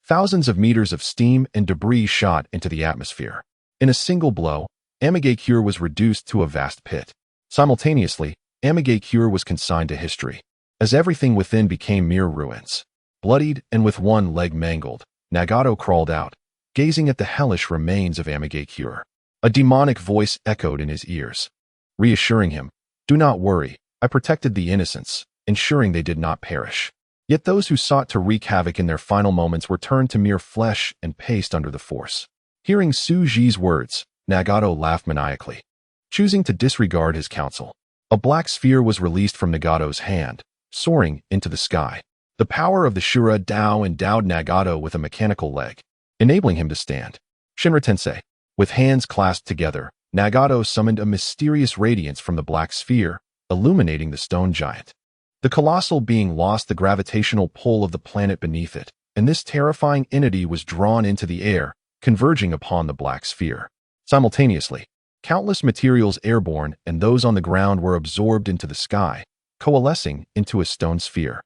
Thousands of meters of steam and debris shot into the atmosphere. In a single blow, Amigakure was reduced to a vast pit. Simultaneously, Amigakure was consigned to history, as everything within became mere ruins. Bloodied and with one leg mangled, Nagato crawled out, gazing at the hellish remains of Amigakure. A demonic voice echoed in his ears, reassuring him, "Do not worry, I protected the innocents, ensuring they did not perish." Yet those who sought to wreak havoc in their final moments were turned to mere flesh and paste under the force. Hearing Suji's words, Nagato laughed maniacally, choosing to disregard his counsel. A black sphere was released from Nagato's hand, soaring into the sky. The power of the Shura Dao endowed Nagato with a mechanical leg, enabling him to stand. Shinra Tensei. With hands clasped together, Nagato summoned a mysterious radiance from the black sphere, illuminating the stone giant. The colossal being lost the gravitational pull of the planet beneath it, and this terrifying entity was drawn into the air, converging upon the black sphere. Simultaneously, countless materials airborne and those on the ground were absorbed into the sky, coalescing into a stone sphere.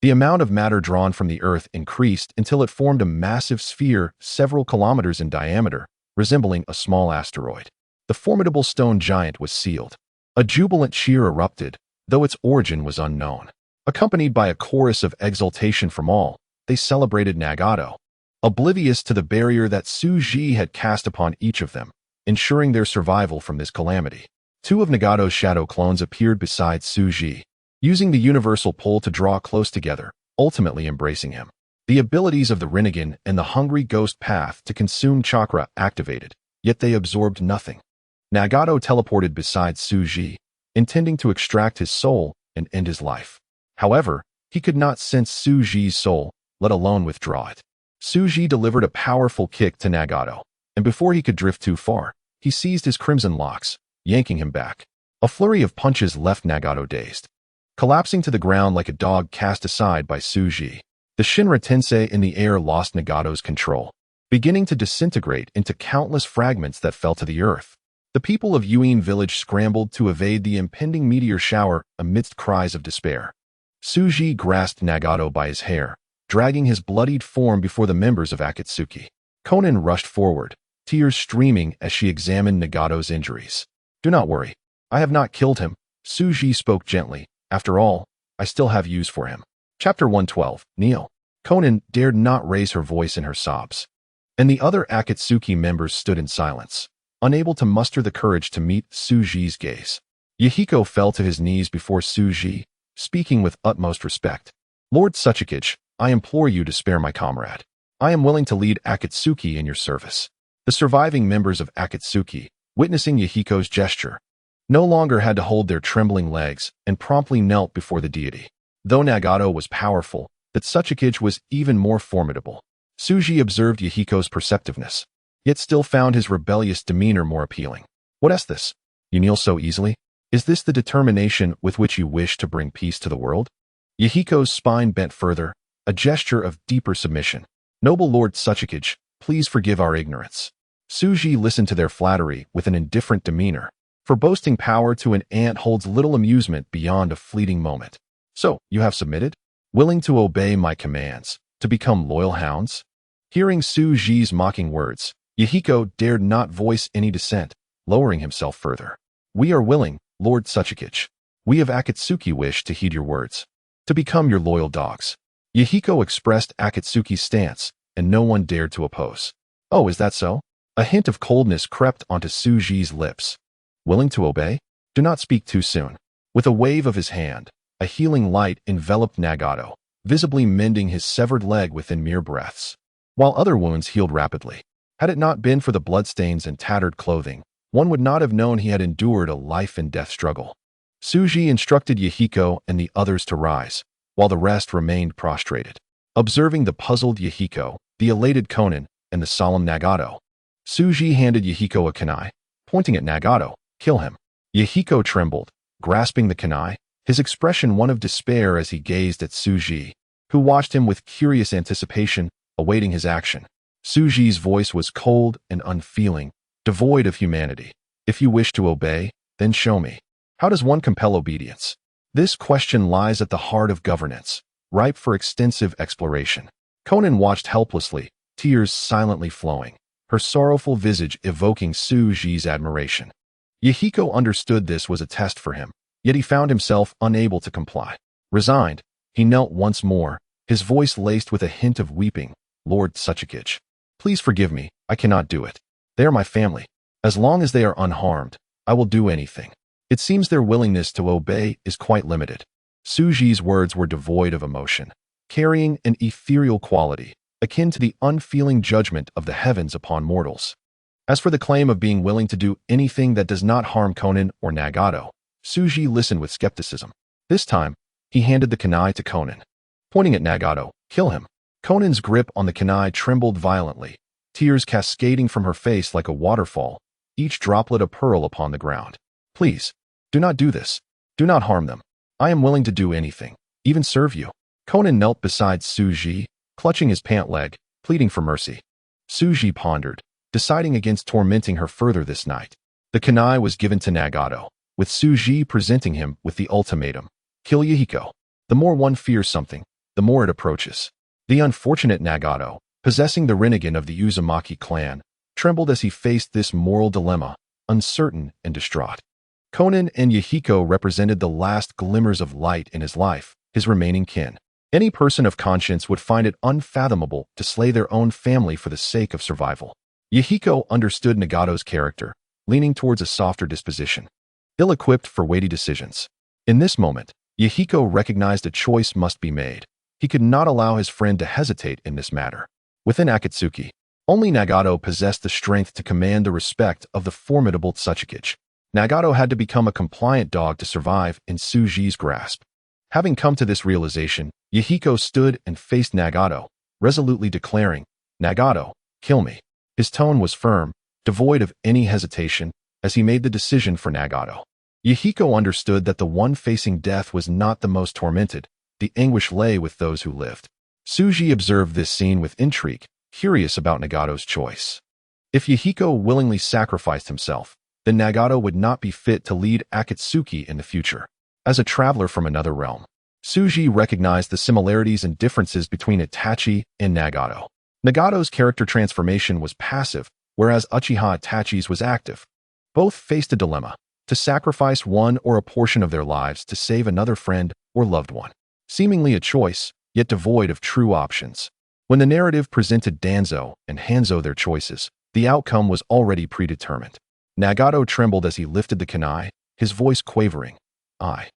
The amount of matter drawn from the Earth increased until it formed a massive sphere several kilometers in diameter, resembling a small asteroid. The formidable stone giant was sealed. A jubilant cheer erupted, though its origin was unknown. Accompanied by a chorus of exultation from all, they celebrated Nagato, oblivious to the barrier that Suji had cast upon each of them, ensuring their survival from this calamity. Two of Nagato's shadow clones appeared beside Suji, using the universal pull to draw close together, ultimately embracing him. The abilities of the Rinnegan and the hungry ghost path to consume chakra activated, yet they absorbed nothing. Nagato teleported beside Suji, intending to extract his soul and end his life. However, he could not sense Suji's soul, let alone withdraw it. Suji delivered a powerful kick to Nagato, and before he could drift too far, he seized his crimson locks, yanking him back. A flurry of punches left Nagato dazed, collapsing to the ground like a dog cast aside by Suji. The Shinra Tensei in the air lost Nagato's control, beginning to disintegrate into countless fragments that fell to the earth. The people of Yuin village scrambled to evade the impending meteor shower amidst cries of despair. Suji grasped Nagato by his hair, dragging his bloodied form before the members of Akatsuki. Konan rushed forward, tears streaming as she examined Nagato's injuries. "Do not worry. I have not killed him," Suji spoke gently. "After all, I still have use for him." Chapter 112, Kneel. Konan dared not raise her voice in her sobs, and the other Akatsuki members stood in silence, unable to muster the courage to meet Suji's gaze. Yahiko fell to his knees before Suji, speaking with utmost respect. "Lord Tsuchikage, I implore you to spare my comrade. I am willing to lead Akatsuki in your service." The surviving members of Akatsuki, witnessing Yahiko's gesture, no longer had to hold their trembling legs and promptly knelt before the deity. Though Nagato was powerful, the Tsuchikage was even more formidable. Suji observed Yahiko's perceptiveness, yet still found his rebellious demeanor more appealing. "What is this? You kneel so easily? Is this the determination with which you wish to bring peace to the world?" Yahiko's spine bent further, a gesture of deeper submission. "Noble Lord Tsuchikage, please forgive our ignorance." Suji listened to their flattery with an indifferent demeanor, for boasting power to an ant holds little amusement beyond a fleeting moment. "So, you have submitted? Willing to obey my commands, to become loyal hounds?" Hearing Suji's mocking words, Yahiko dared not voice any dissent, lowering himself further. "We are willing, Lord Tsuchikage. We of Akatsuki wish to heed your words, to become your loyal dogs." Yahiko expressed Akatsuki's stance, and no one dared to oppose. "Oh, is that so?" A hint of coldness crept onto Suji's lips. "Willing to obey? Do not speak too soon." With a wave of his hand, a healing light enveloped Nagato, visibly mending his severed leg within mere breaths, while other wounds healed rapidly. Had it not been for the bloodstains and tattered clothing, one would not have known he had endured a life-and-death struggle. Suji instructed Yahiko and the others to rise, while the rest remained prostrated. Observing the puzzled Yahiko, the elated Konan, and the solemn Nagato, Suji handed Yahiko a kunai, pointing at Nagato. "Kill him." Yahiko trembled, grasping the kunai, his expression one of despair as he gazed at Suji, who watched him with curious anticipation, awaiting his action. Suji's voice was cold and unfeeling, devoid of humanity. "If you wish to obey, then show me. How does one compel obedience?" This question lies at the heart of governance, ripe for extensive exploration. Conan watched helplessly, tears silently flowing, her sorrowful visage evoking Suji's admiration. Yahiko understood this was a test for him, yet he found himself unable to comply. Resigned, he knelt once more, his voice laced with a hint of weeping. Lord Otsutsuki, please forgive me, I cannot do it. They are my family. As long as they are unharmed, I will do anything. It seems their willingness to obey is quite limited. Suji's words were devoid of emotion, carrying an ethereal quality, akin to the unfeeling judgment of the heavens upon mortals. As for the claim of being willing to do anything that does not harm Conan or Nagato, Suji listened with skepticism. This time, he handed the kunai to Conan. Pointing at Nagato, kill him. Conan's grip on the kunai trembled violently, tears cascading from her face like a waterfall, each droplet a pearl upon the ground. Please, do not do this. Do not harm them. I am willing to do anything, even serve you. Conan knelt beside Suji, clutching his pant leg, pleading for mercy. Suji pondered, deciding against tormenting her further this night. The kunai was given to Nagato, with Suji presenting him with the ultimatum. Kill Yahiko. The more one fears something, the more it approaches. The unfortunate Nagato, possessing the Rinnegan of the Uzumaki clan, trembled as he faced this moral dilemma, uncertain and distraught. Conan and Yahiko represented the last glimmers of light in his life, his remaining kin. Any person of conscience would find it unfathomable to slay their own family for the sake of survival. Yahiko understood Nagato's character, leaning towards a softer disposition, ill-equipped for weighty decisions. In this moment, Yahiko recognized a choice must be made. He could not allow his friend to hesitate in this matter. Within Akatsuki, only Nagato possessed the strength to command the respect of the formidable Otsutsuki. Nagato had to become a compliant dog to survive in Suji's grasp. Having come to this realization, Yahiko stood and faced Nagato, resolutely declaring, "Nagato, kill me." His tone was firm, devoid of any hesitation, as he made the decision for Nagato. Yahiko understood that the one facing death was not the most tormented. The anguish lay with those who lived. Suji observed this scene with intrigue, curious about Nagato's choice. If Yahiko willingly sacrificed himself, then Nagato would not be fit to lead Akatsuki in the future. As a traveler from another realm, Suji recognized the similarities and differences between Itachi and Nagato. Nagato's character transformation was passive, whereas Uchiha Itachi's was active. Both faced a dilemma, to sacrifice one or a portion of their lives to save another friend or loved one. Seemingly a choice, yet devoid of true options. When the narrative presented Danzo and Hanzo their choices, the outcome was already predetermined. Nagato trembled as he lifted the kunai, his voice quavering. "I."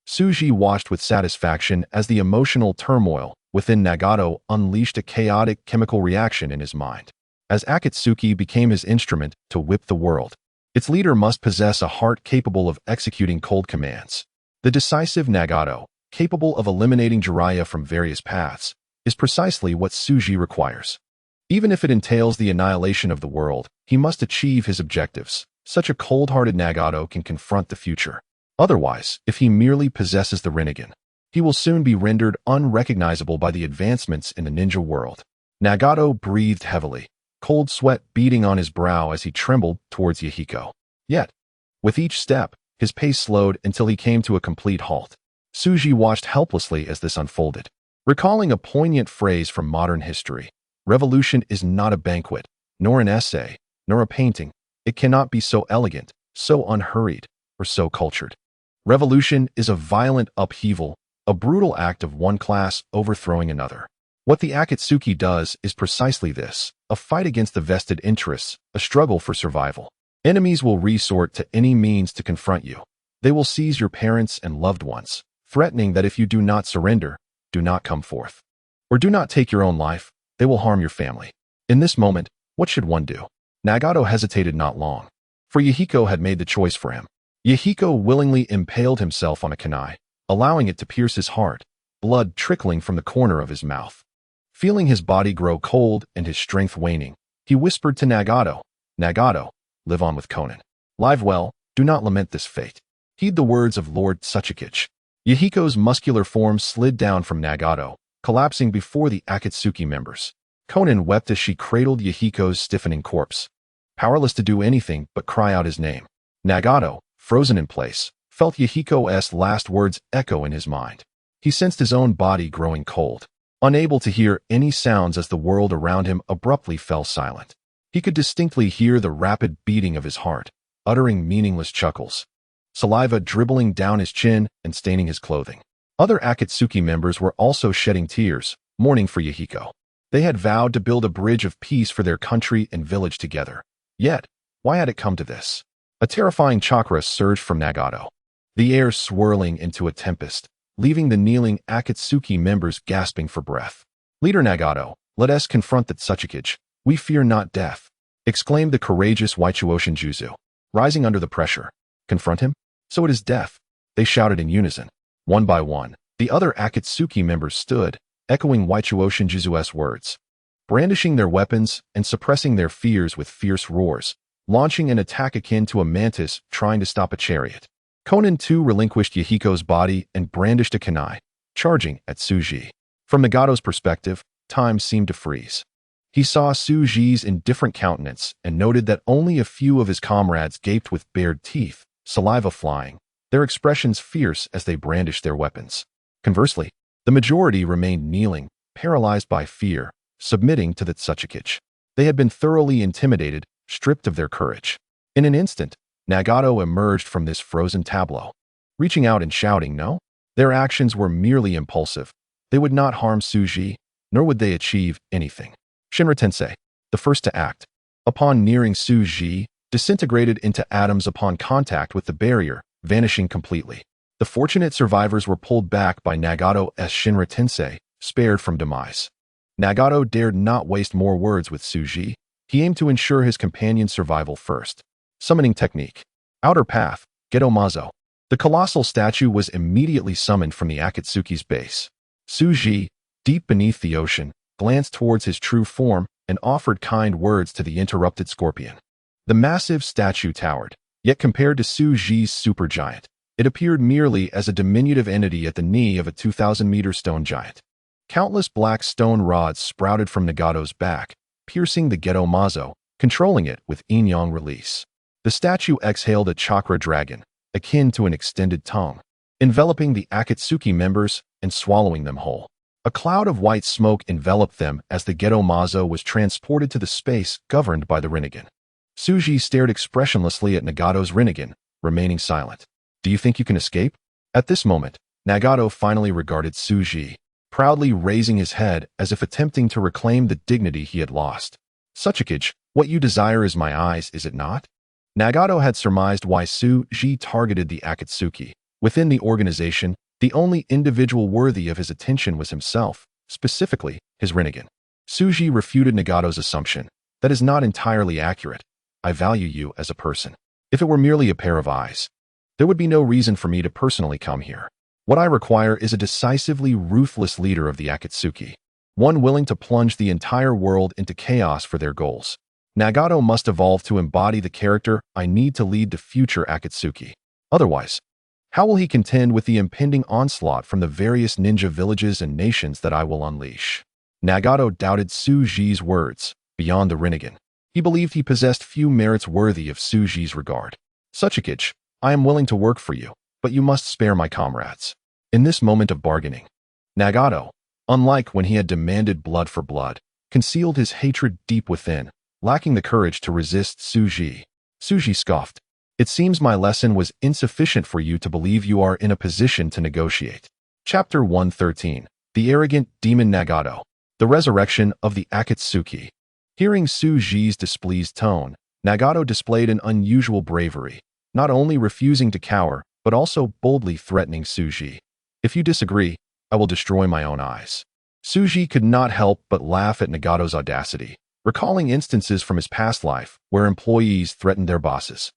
Suji watched with satisfaction as the emotional turmoil within Nagato unleashed a chaotic chemical reaction in his mind. As Akatsuki became his instrument to whip the world, its leader must possess a heart capable of executing cold commands. The decisive Nagato, capable of eliminating Jiraiya from various paths, is precisely what Suji requires. Even if it entails the annihilation of the world, he must achieve his objectives. Such a cold-hearted Nagato can confront the future. Otherwise, if he merely possesses the Rinnegan, he will soon be rendered unrecognizable by the advancements in the ninja world. Nagato breathed heavily, cold sweat beading on his brow as he trembled towards Yahiko. Yet, with each step, his pace slowed until he came to a complete halt. Suji watched helplessly as this unfolded, recalling a poignant phrase from modern history. Revolution is not a banquet, nor an essay, nor a painting. It cannot be so elegant, so unhurried, or so cultured. Revolution is a violent upheaval, a brutal act of one class overthrowing another. What the Akatsuki does is precisely this, a fight against the vested interests, a struggle for survival. Enemies will resort to any means to confront you. They will seize your parents and loved ones, threatening that if you do not surrender, do not come forth, or do not take your own life, they will harm your family. In this moment, what should one do? Nagato hesitated not long, for Yahiko had made the choice for him. Yahiko willingly impaled himself on a kunai, allowing it to pierce his heart, blood trickling from the corner of his mouth. Feeling his body grow cold and his strength waning, he whispered to Nagato, "Nagato, live on with Conan. Live well, do not lament this fate. Heed the words of Lord Otsutsuki." Yahiko's muscular form slid down from Nagato, collapsing before the Akatsuki members. Conan wept as she cradled Yahiko's stiffening corpse, powerless to do anything but cry out his name. Nagato, frozen in place, felt Yahiko's last words echo in his mind. He sensed his own body growing cold, unable to hear any sounds as the world around him abruptly fell silent. He could distinctly hear the rapid beating of his heart, uttering meaningless chuckles, saliva dribbling down his chin and staining his clothing. Other Akatsuki members were also shedding tears, mourning for Yahiko. They had vowed to build a bridge of peace for their country and village together. Yet, why had it come to this? A terrifying chakra surged from Nagato, the air swirling into a tempest, leaving the kneeling Akatsuki members gasping for breath. "Leader Nagato, let us confront the Otsutsuki. We fear not death," exclaimed the courageous Waichuoshin Juzu, rising under the pressure. "Confront him? So it is death," they shouted in unison. One by one, the other Akatsuki members stood, echoing Waichuoshin Juzu's words, brandishing their weapons and suppressing their fears with fierce roars, launching an attack akin to a mantis trying to stop a chariot. Konan too relinquished Yahiko's body and brandished a kunai, charging at Tsuji. From Nagato's perspective, time seemed to freeze. He saw Tsuji's indifferent countenance and noted that only a few of his comrades gaped with bared teeth, saliva flying, their expressions fierce as they brandished their weapons. Conversely, the majority remained kneeling, paralyzed by fear, submitting to the Otsutsuki. They had been thoroughly intimidated, stripped of their courage. In an instant, Nagato emerged from this frozen tableau, reaching out and shouting no. Their actions were merely impulsive. They would not harm Tsuji, nor would they achieve anything. Shinra Tensei, the first to act, upon nearing Tsuji, disintegrated into atoms upon contact with the barrier, vanishing completely. The fortunate survivors were pulled back by Nagato's Shinra Tensei, spared from demise. Nagato dared not waste more words with Tsuji. He aimed to ensure his companion's survival first. Summoning technique. Outer path, Gedo Mazo. The colossal statue was immediately summoned from the Akatsuki's base. Tsuji, deep beneath the ocean, glanced towards his true form and offered kind words to the interrupted scorpion. The massive statue towered, yet compared to Tsuji's supergiant, it appeared merely as a diminutive entity at the knee of a 2,000-meter stone giant. Countless black stone rods sprouted from Nagato's back, piercing the Gedo Mazo, controlling it with yin-yang release. The statue exhaled a chakra dragon, akin to an extended tongue, enveloping the Akatsuki members and swallowing them whole. A cloud of white smoke enveloped them as the Gedo Mazo was transported to the space governed by the Rinnegan. Tsuji stared expressionlessly at Nagato's Rinnegan, remaining silent. "Do you think you can escape?" At this moment, Nagato finally regarded Tsuji, proudly raising his head as if attempting to reclaim the dignity he had lost. "Otsutsuki, what you desire is my eyes, is it not?" Nagato had surmised why Tsuji targeted the Akatsuki. Within the organization, the only individual worthy of his attention was himself, specifically his Rinnegan. Tsuji refuted Nagato's assumption. "That is not entirely accurate. I value you as a person. If it were merely a pair of eyes, there would be no reason for me to personally come here. What I require is a decisively ruthless leader of the Akatsuki, one willing to plunge the entire world into chaos for their goals. Nagato must evolve to embody the character I need to lead the future Akatsuki. Otherwise, how will he contend with the impending onslaught from the various ninja villages and nations that I will unleash?" Nagato doubted Tsuji's words. Beyond the Rinnegan, he believed he possessed few merits worthy of Tsuji's regard. "Otsutsuki, I am willing to work for you, but you must spare my comrades." In this moment of bargaining, Nagato, unlike when he had demanded blood for blood, concealed his hatred deep within, lacking the courage to resist Tsuji. Tsuji scoffed. "It seems my lesson was insufficient for you to believe you are in a position to negotiate." Chapter 113. The Arrogant Demon Nagato. The Resurrection of the Akatsuki. Hearing Tsuji's displeased tone, Nagato displayed an unusual bravery, not only refusing to cower, but also boldly threatening Tsuji. "If you disagree, I will destroy my own eyes." Tsuji could not help but laugh at Nagato's audacity, recalling instances from his past life where employees threatened their bosses,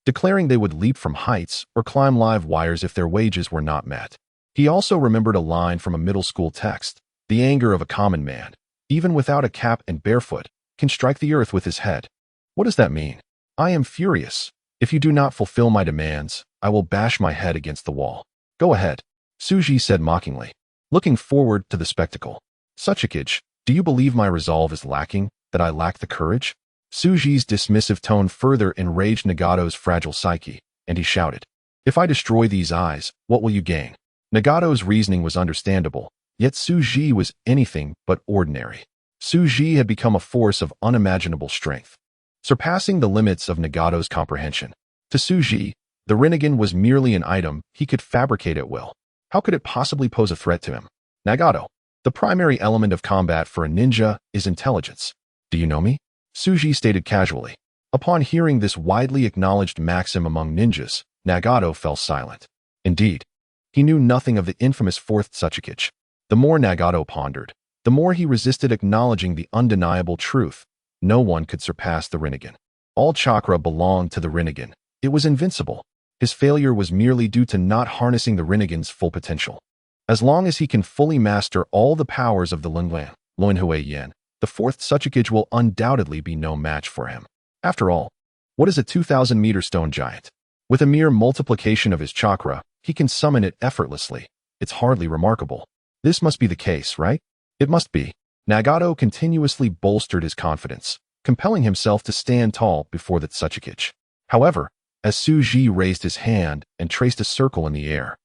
declaring they would leap from heights or climb live wires if their wages were not met. He also remembered a line from a middle school text: "The anger of a common man, even without a cap and barefoot, can strike the earth with his head." What does that mean? "I am furious. If you do not fulfill my demands, I will bash my head against the wall." "Go ahead," Tsuji said mockingly, looking forward to the spectacle. "Otsutsuki, do you believe my resolve is lacking, that I lack the courage?" Tsuji's dismissive tone further enraged Nagato's fragile psyche, and he shouted, If I destroy these eyes, what will you gain? Nagato's reasoning was understandable, yet Tsuji was anything but ordinary. Tsuji had become a force of unimaginable strength, surpassing the limits of Nagato's comprehension. To Tsuji, the Rinnegan was merely an item he could fabricate at will. How could it possibly pose a threat to him? Nagato, the primary element of combat for a ninja is intelligence. Do you know me? Tsuji stated casually. Upon hearing this widely acknowledged maxim among ninjas, Nagato fell silent. Indeed, he knew nothing of the infamous fourth Otsutsuki. The more Nagato pondered, the more he resisted acknowledging the undeniable truth. No one could surpass the Rinnegan. All chakra belonged to the Rinnegan. It was invincible. His failure was merely due to not harnessing the Rinnegan's full potential. As long as he can fully master all the powers of the Luinhui, the fourth Otsutsuki will undoubtedly be no match for him. After all, what is a 2,000-meter stone giant? With a mere multiplication of his chakra, he can summon it effortlessly. It's hardly remarkable. This must be the case, right? It must be. Nagato continuously bolstered his confidence, compelling himself to stand tall before the Otsutsuki. However, as Tsuji raised his hand and traced a circle in the air,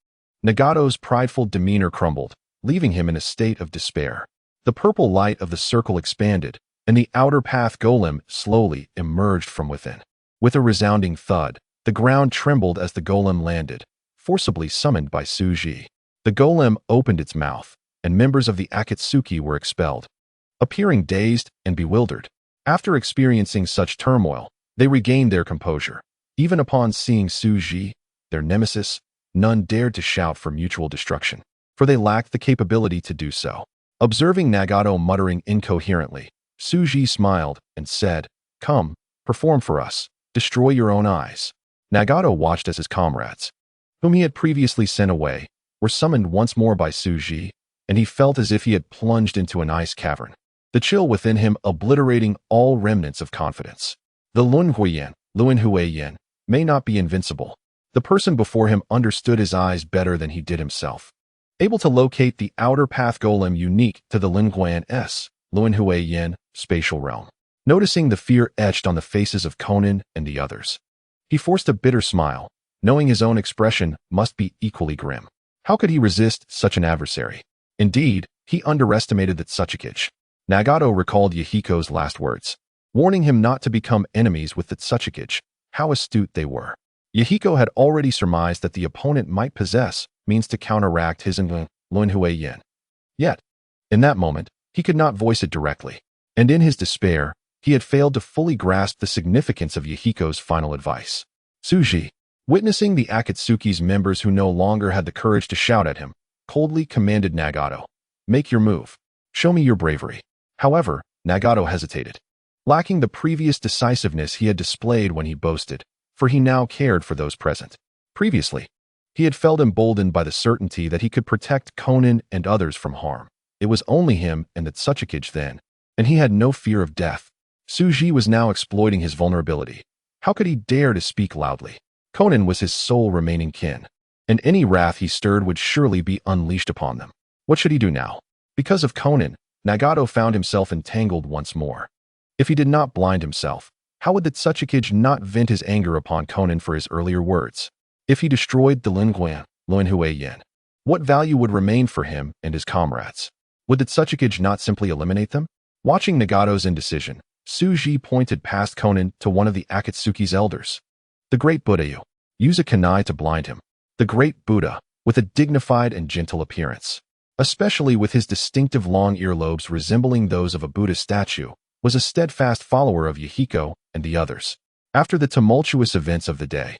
Nagato's prideful demeanor crumbled, leaving him in a state of despair. The purple light of the circle expanded, and the outer path golem slowly emerged from within. With a resounding thud, the ground trembled as the golem landed, forcibly summoned by Tsuji. The golem opened its mouth, and members of the Akatsuki were expelled. Appearing dazed and bewildered, after experiencing such turmoil, they regained their composure. Even upon seeing Tsuji, their nemesis, none dared to shout for mutual destruction, for they lacked the capability to do so. Observing Nagato muttering incoherently, Tsuji smiled and said, "Come, perform for us. Destroy your own eyes." Nagato watched as his comrades, whom he had previously sent away, were summoned once more by Tsuji, and he felt as if he had plunged into an ice cavern, the chill within him obliterating all remnants of confidence. The Luinhui may not be invincible. The person before him understood his eyes better than he did himself, able to locate the outer path golem unique to the Luinhui spatial realm. Noticing the fear etched on the faces of Conan and the others, he forced a bitter smile, knowing his own expression must be equally grim. How could he resist such an adversary? Indeed, he underestimated the Otsutsuki. Nagato recalled Yahiko's last words, warning him not to become enemies with the Otsutsuki. How astute they were. Yahiko had already surmised that the opponent might possess means to counteract his Luinhui. Yet, in that moment, he could not voice it directly, and in his despair, he had failed to fully grasp the significance of Yahiko's final advice. Tsuji, witnessing the Akatsuki's members who no longer had the courage to shout at him, coldly commanded Nagato, "Make your move. Show me your bravery." However, Nagato hesitated, lacking the previous decisiveness he had displayed when he boasted, for he now cared for those present. Previously, he had felt emboldened by the certainty that he could protect Conan and others from harm. It was only him and the Otsutsuki then, and he had no fear of death. Tsuji was now exploiting his vulnerability. How could he dare to speak loudly? Conan was his sole remaining kin, and any wrath he stirred would surely be unleashed upon them. What should he do now? Because of Conan, Nagato found himself entangled once more. If he did not blind himself, how would the Otsutsuki not vent his anger upon Conan for his earlier words? If he destroyed the Luinhui, what value would remain for him and his comrades? Would the Otsutsuki not simply eliminate them? Watching Nagato's indecision, Tsuji pointed past Conan to one of the Akatsuki's elders. The great Buddha. Use a kunai to blind him. The great Buddha, with a dignified and gentle appearance, especially with his distinctive long earlobes resembling those of a Buddha statue, was a steadfast follower of Yahiko and the others. After the tumultuous events of the day,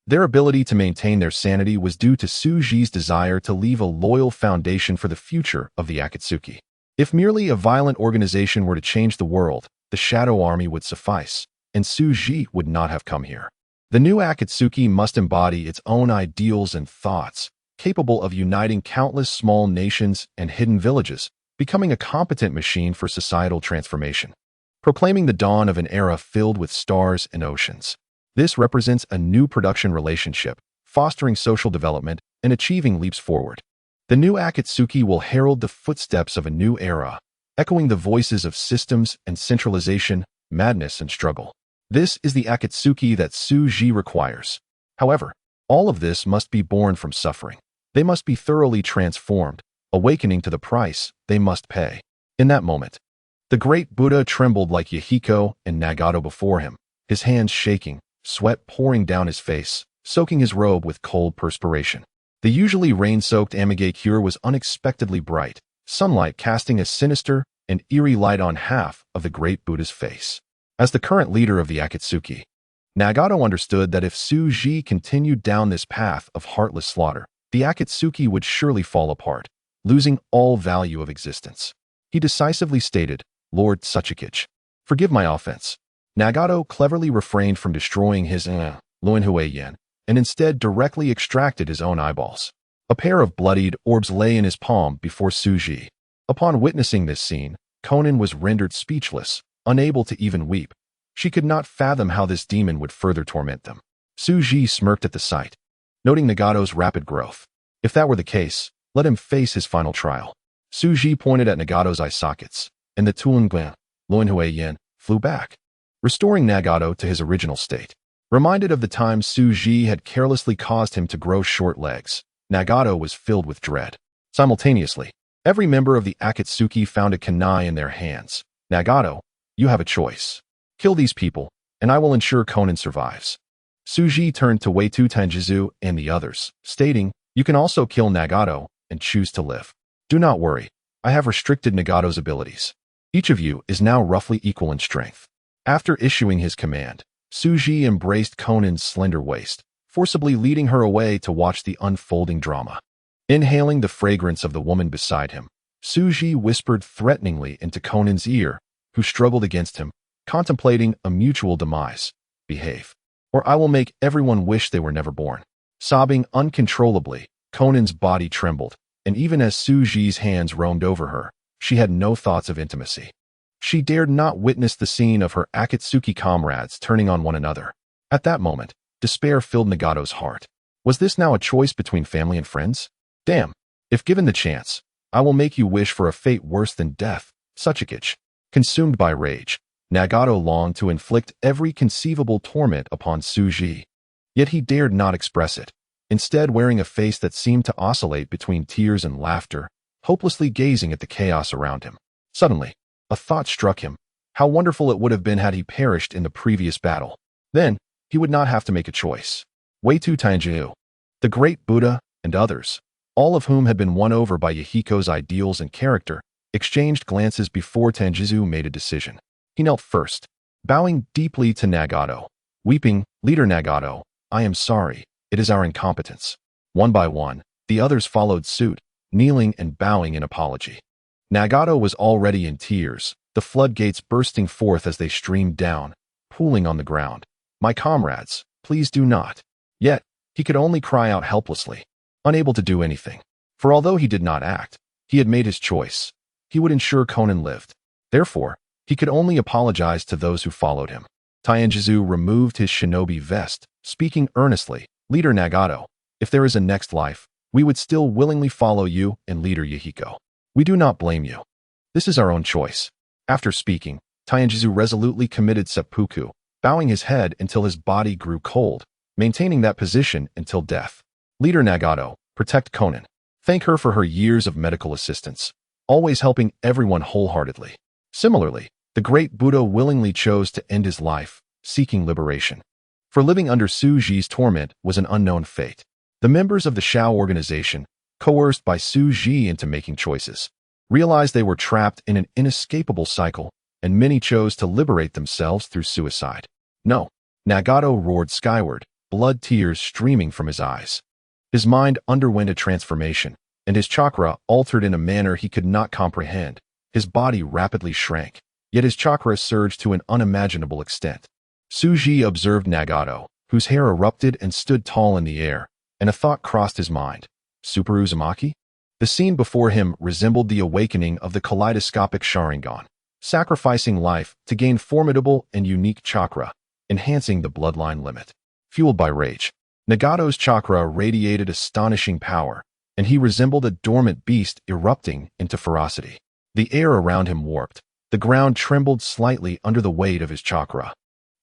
their ability to maintain their sanity was due to Tsuji's desire to leave a loyal foundation for the future of the Akatsuki. If merely a violent organization were to change the world, the Shadow Army would suffice, and Tsuji would not have come here. The new Akatsuki must embody its own ideals and thoughts, capable of uniting countless small nations and hidden villages, becoming a competent machine for societal transformation, proclaiming the dawn of an era filled with stars and oceans. This represents a new production relationship, fostering social development and achieving leaps forward. The new Akatsuki will herald the footsteps of a new era, echoing the voices of systems and centralization, madness and struggle. This is the Akatsuki that Tsuji requires. However, All of this must be born from suffering. They must be thoroughly transformed, awakening to the price they must pay. In that moment, the great Buddha trembled like Yahiko and Nagato before him, his hands shaking, sweat pouring down his face, soaking his robe with cold perspiration. The usually rain-soaked Amigakure was unexpectedly bright, sunlight casting a sinister and eerie light on half of the great Buddha's face. As the current leader of the Akatsuki, Nagato understood that if Tsuji continued down this path of heartless slaughter, the Akatsuki would surely fall apart, losing all value of existence. He decisively stated, "Lord Tsuchikage, forgive my offense." Nagato cleverly refrained from destroying his Luinhuiyan and instead directly extracted his own eyeballs. A pair of bloodied orbs lay in his palm before Tsuji. Upon witnessing this scene, Konan was rendered speechless, unable to even weep. She could not fathom how this demon would further torment them. Tsuji smirked at the sight, noting Nagato's rapid growth. If that were the case, let him face his final trial. Tsuji pointed at Nagato's eye sockets, and the Tuangguan, Luinhuiyan, flew back, restoring Nagato to his original state. Reminded of the time Tsuji had carelessly caused him to grow short legs, Nagato was filled with dread. Simultaneously, every member of the Akatsuki found a kunai in their hands. "Nagato, you have a choice. Kill these people, and I will ensure Konan survives." Tsuji turned to Weitu Tenjizu and the others, stating, "You can also kill Nagato and choose to live. Do not worry, I have restricted Nagato's abilities. Each of you is now roughly equal in strength." After issuing his command, Tsuji embraced Konan's slender waist, forcibly leading her away to watch the unfolding drama. Inhaling the fragrance of the woman beside him, Tsuji whispered threateningly into Konan's ear, who struggled against him, contemplating a mutual demise. "Behave, or I will make everyone wish they were never born." Sobbing uncontrollably, Konan's body trembled, and even as Tsuji's hands roamed over her, she had no thoughts of intimacy. She dared not witness the scene of her Akatsuki comrades turning on one another. At that moment, despair filled Nagato's heart. Was this now a choice between family and friends? "Damn, if given the chance, I will make you wish for a fate worse than death." Tsuchikage. Consumed by rage, Nagato longed to inflict every conceivable torment upon Tsuji. Yet he dared not express it, instead wearing a face that seemed to oscillate between tears and laughter, hopelessly gazing at the chaos around him. Suddenly, a thought struck him. How wonderful it would have been had he perished in the previous battle. Then, he would not have to make a choice. Weitu Tenjiu, the great Buddha, and others, all of whom had been won over by Yahiko's ideals and character, exchanged glances before Tenjizu made a decision. He knelt first, bowing deeply to Nagato, weeping, "Leader Nagato, I am sorry, it is our incompetence." One by one, the others followed suit, kneeling and bowing in apology. Nagato was already in tears, the floodgates bursting forth as they streamed down, pooling on the ground. "My comrades, please do not." Yet, he could only cry out helplessly, unable to do anything. For although he did not act, he had made his choice. He would ensure Konan lived. Therefore, he could only apologize to those who followed him. Taienjizu removed his shinobi vest, speaking earnestly, "Leader Nagato, if there is a next life, we would still willingly follow you and Leader Yahiko. We do not blame you. This is our own choice." After speaking, Taienjizu resolutely committed seppuku, bowing his head until his body grew cold, maintaining that position until death. "Leader Nagato, protect Konan. Thank her for her years of medical assistance, always helping everyone wholeheartedly." Similarly, the great Buddha willingly chose to end his life, seeking liberation. For living under Tsuji's torment was an unknown fate. The members of the Shao organization, coerced by Tsuji into making choices, realized they were trapped in an inescapable cycle, and many chose to liberate themselves through suicide. "No!" Nagato roared skyward, blood tears streaming from his eyes. His mind underwent a transformation, and his chakra altered in a manner he could not comprehend. His body rapidly shrank, yet his chakra surged to an unimaginable extent. Tsuji observed Nagato, whose hair erupted and stood tall in the air, and a thought crossed his mind. Super Uzumaki? The scene before him resembled the awakening of the kaleidoscopic Sharingan, sacrificing life to gain formidable and unique chakra, enhancing the bloodline limit. Fueled by rage, Nagato's chakra radiated astonishing power, and he resembled a dormant beast erupting into ferocity. The air around him warped, the ground trembled slightly under the weight of his chakra,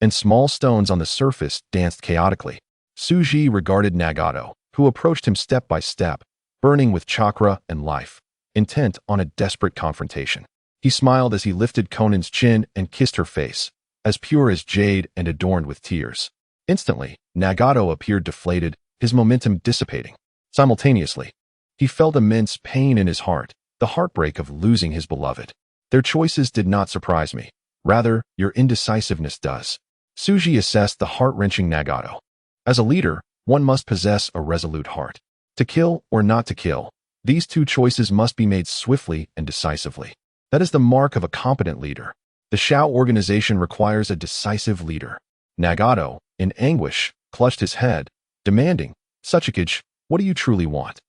and small stones on the surface danced chaotically. Suji regarded Nagato, who approached him step by step, burning with chakra and life, intent on a desperate confrontation. He smiled as he lifted Conan's chin and kissed her face, as pure as jade and adorned with tears. Instantly, Nagato appeared deflated, his momentum dissipating. Simultaneously, he felt immense pain in his heart, the heartbreak of losing his beloved. Their choices did not surprise me. Rather, your indecisiveness does. Suji assessed the heart-wrenching Nagato. As a leader, one must possess a resolute heart. To kill or not to kill, these two choices must be made swiftly and decisively. That is the mark of a competent leader. The Shao organization requires a decisive leader. Nagato, in anguish, clutched his head, demanding, "Suchikage, what do you truly want?"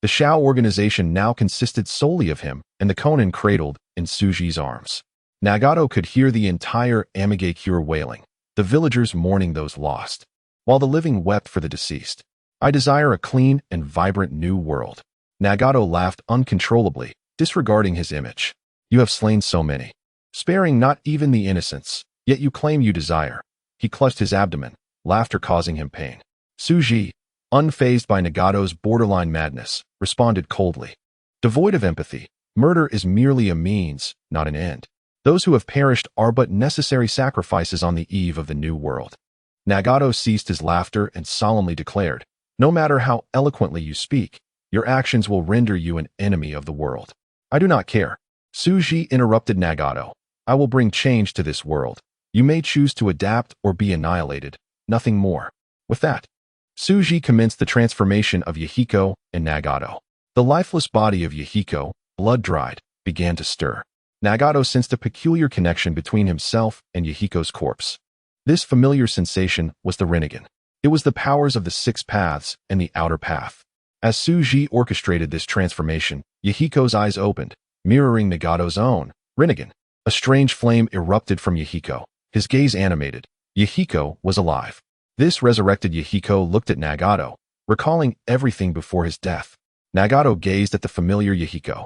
The Shao organization now consisted solely of him and the Konin cradled in Suji's arms. Nagato could hear the entire Amigakure wailing, the villagers mourning those lost, while the living wept for the deceased. "I desire a clean and vibrant new world." Nagato laughed uncontrollably, disregarding his image. "You have slain so many, sparing not even the innocents, yet you claim you desire." He clutched his abdomen, laughter causing him pain. Suji, unfazed by Nagato's borderline madness, responded coldly. Devoid of empathy, murder is merely a means, not an end. Those who have perished are but necessary sacrifices on the eve of the new world. Nagato ceased his laughter and solemnly declared, "No matter how eloquently you speak, your actions will render you an enemy of the world." "I do not care." Suji interrupted Nagato. "I will bring change to this world. You may choose to adapt or be annihilated, nothing more." With that, Suji commenced the transformation of Yahiko and Nagato. The lifeless body of Yahiko, blood-dried, began to stir. Nagato sensed a peculiar connection between himself and Yahiko's corpse. This familiar sensation was the Rinnegan. It was the powers of the six paths and the outer path. As Suji orchestrated this transformation, Yahiko's eyes opened, mirroring Nagato's own. Rinnegan. A strange flame erupted from Yahiko. His gaze animated. Yahiko was alive. This resurrected Yahiko looked at Nagato, recalling everything before his death. Nagato gazed at the familiar Yahiko,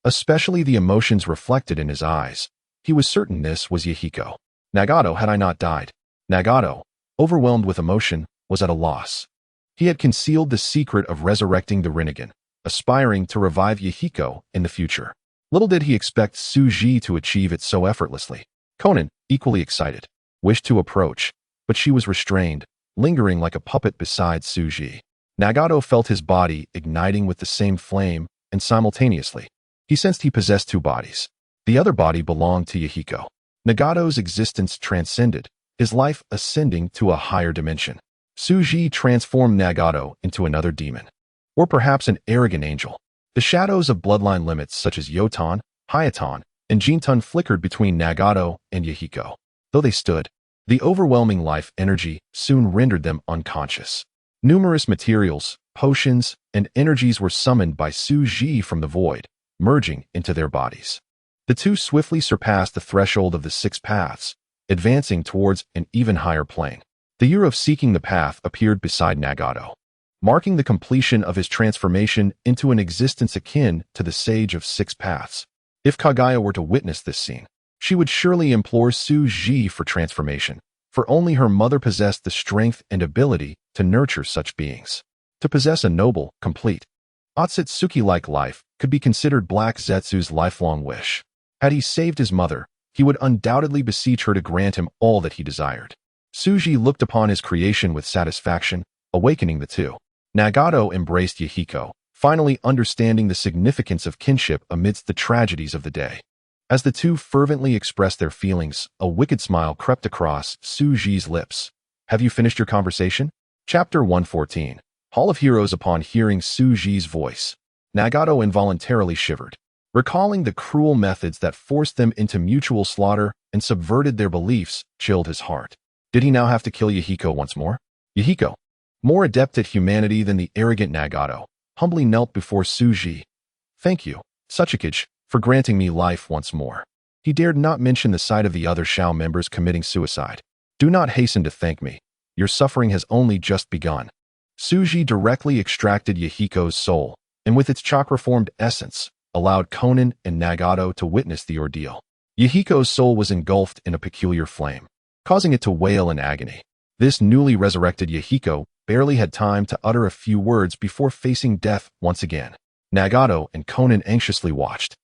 especially the emotions reflected in his eyes. He was certain this was Yahiko. "Nagato, had I not died?" Nagato, overwhelmed with emotion, was at a loss. He had concealed the secret of resurrecting the Rinnegan, aspiring to revive Yahiko in the future. Little did he expect Suji to achieve it so effortlessly. Conan, equally excited, wished to approach, but she was restrained, lingering like a puppet beside Suji. Nagato felt his body igniting with the same flame, and simultaneously, he sensed he possessed two bodies. The other body belonged to Yahiko. Nagato's existence transcended, his life ascending to a higher dimension. Suji transformed Nagato into another demon, or perhaps an arrogant angel. The shadows of bloodline limits such as Yotan, Hayaton, and Jintan flickered between Nagato and Yahiko. Though they stood, the overwhelming life energy soon rendered them unconscious. Numerous materials, potions, and energies were summoned by Suji from the void, merging into their bodies. The two swiftly surpassed the threshold of the six paths, advancing towards an even higher plane. The year of seeking the path appeared beside Nagato, marking the completion of his transformation into an existence akin to the Sage of Six Paths. If Kaguya were to witness this scene, she would surely implore Suji for transformation, for only her mother possessed the strength and ability to nurture such beings. To possess a noble, complete, Otsutsuki-like life could be considered Black Zetsu's lifelong wish. Had he saved his mother, he would undoubtedly beseech her to grant him all that he desired. Suji looked upon his creation with satisfaction, awakening the two. Nagato embraced Yahiko, finally understanding the significance of kinship amidst the tragedies of the day. As the two fervently expressed their feelings, a wicked smile crept across Suji's lips. "Have you finished your conversation?" Chapter 114. Hall of Heroes. Upon hearing Suji's voice, Nagato involuntarily shivered, recalling the cruel methods that forced them into mutual slaughter and subverted their beliefs, chilled his heart. Did he now have to kill Yahiko once more? Yahiko, more adept at humanity than the arrogant Nagato, humbly knelt before Suji. "Thank you, Suchikage, for granting me life once more." He dared not mention the sight of the other Shao members committing suicide. "Do not hasten to thank me. Your suffering has only just begun." Suji directly extracted Yahiko's soul, and with its chakra-formed essence, allowed Conan and Nagato to witness the ordeal. Yahiko's soul was engulfed in a peculiar flame, causing it to wail in agony. This newly resurrected Yahiko barely had time to utter a few words before facing death once again. Nagato and Konan anxiously watched,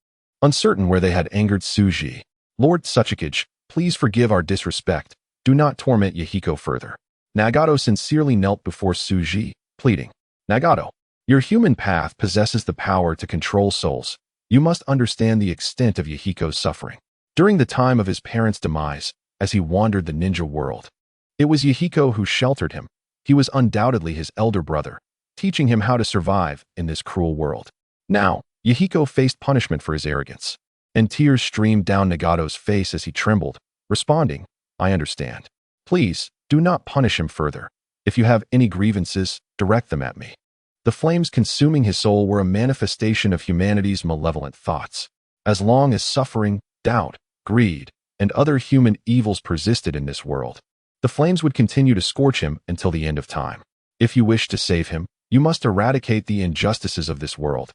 uncertain where they had angered Suji. Lord Otsutsuki, please forgive our disrespect. Do not torment Yahiko further. Nagato sincerely knelt before Suji, pleading. Nagato, your human path possesses the power to control souls. You must understand the extent of Yahiko's suffering. During the time of his parents' demise, as he wandered the ninja world, it was Yahiko who sheltered him. He was undoubtedly his elder brother, teaching him how to survive in this cruel world. Now, Yahiko faced punishment for his arrogance, and tears streamed down Nagato's face as he trembled, responding, I understand. Please, do not punish him further. If you have any grievances, direct them at me. The flames consuming his soul were a manifestation of humanity's malevolent thoughts. As long as suffering, doubt, greed, and other human evils persisted in this world, the flames would continue to scorch him until the end of time. If you wish to save him, you must eradicate the injustices of this world,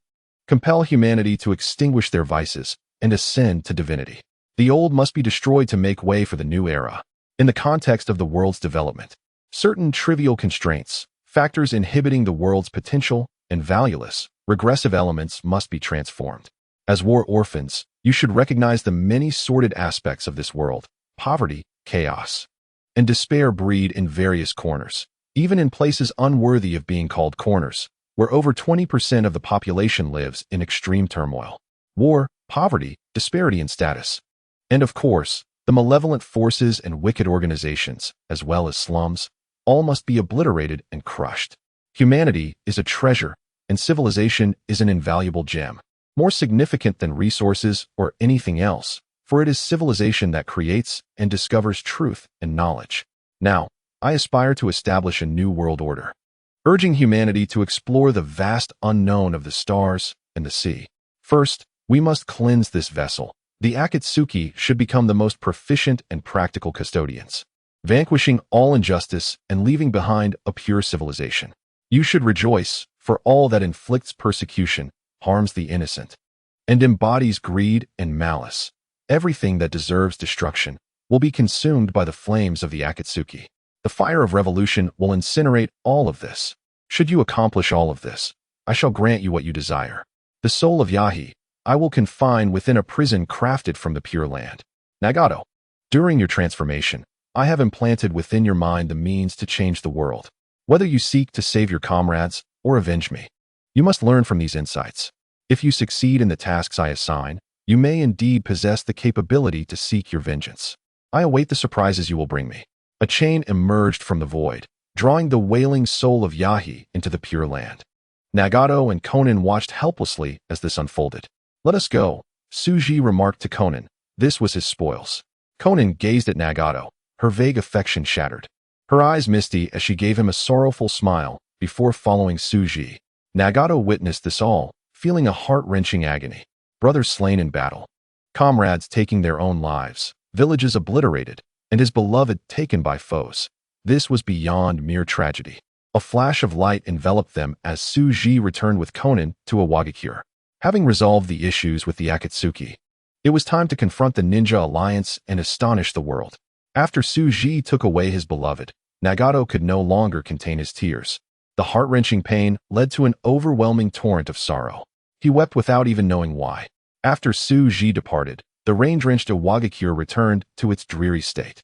compel humanity to extinguish their vices, and ascend to divinity. The old must be destroyed to make way for the new era. In the context of the world's development, certain trivial constraints, factors inhibiting the world's potential, and valueless, regressive elements must be transformed. As war orphans, you should recognize the many sordid aspects of this world. Poverty, chaos, and despair breed in various corners, even in places unworthy of being called corners, where over 20% of the population lives in extreme turmoil. War, poverty, disparity in status, and of course, the malevolent forces and wicked organizations, as well as slums, all must be obliterated and crushed. Humanity is a treasure, and civilization is an invaluable gem, more significant than resources or anything else, for it is civilization that creates and discovers truth and knowledge. Now, I aspire to establish a new world order, urging humanity to explore the vast unknown of the stars and the sea. First, we must cleanse this vessel. The Akatsuki should become the most proficient and practical custodians, vanquishing all injustice and leaving behind a pure civilization. You should rejoice, for all that inflicts persecution, harms the innocent, and embodies greed and malice. Everything that deserves destruction will be consumed by the flames of the Akatsuki. The fire of revolution will incinerate all of this. Should you accomplish all of this, I shall grant you what you desire. The soul of Yahi, I will confine within a prison crafted from the Pure Land. Nagato, during your transformation, I have implanted within your mind the means to change the world. Whether you seek to save your comrades or avenge me, you must learn from these insights. If you succeed in the tasks I assign, you may indeed possess the capability to seek your vengeance. I await the surprises you will bring me. A chain emerged from the void, drawing the wailing soul of Yahi into the Pure Land. Nagato and Konan watched helplessly as this unfolded. Let us go, Suji remarked to Konan. This was his spoils. Konan gazed at Nagato, her vague affection shattered. Her eyes misty as she gave him a sorrowful smile before following Suji. Nagato witnessed this all, feeling a heart-wrenching agony. Brothers slain in battle, comrades taking their own lives, villages obliterated, and his beloved taken by foes. This was beyond mere tragedy. A flash of light enveloped them as Suji returned with Konan to Awakens. Having resolved the issues with the Akatsuki, it was time to confront the Ninja Alliance and astonish the world. After Suji took away his beloved, Nagato could no longer contain his tears. The heart-wrenching pain led to an overwhelming torrent of sorrow. He wept without even knowing why. After Suji departed, the rain-drenched Awakens returned to its dreary state.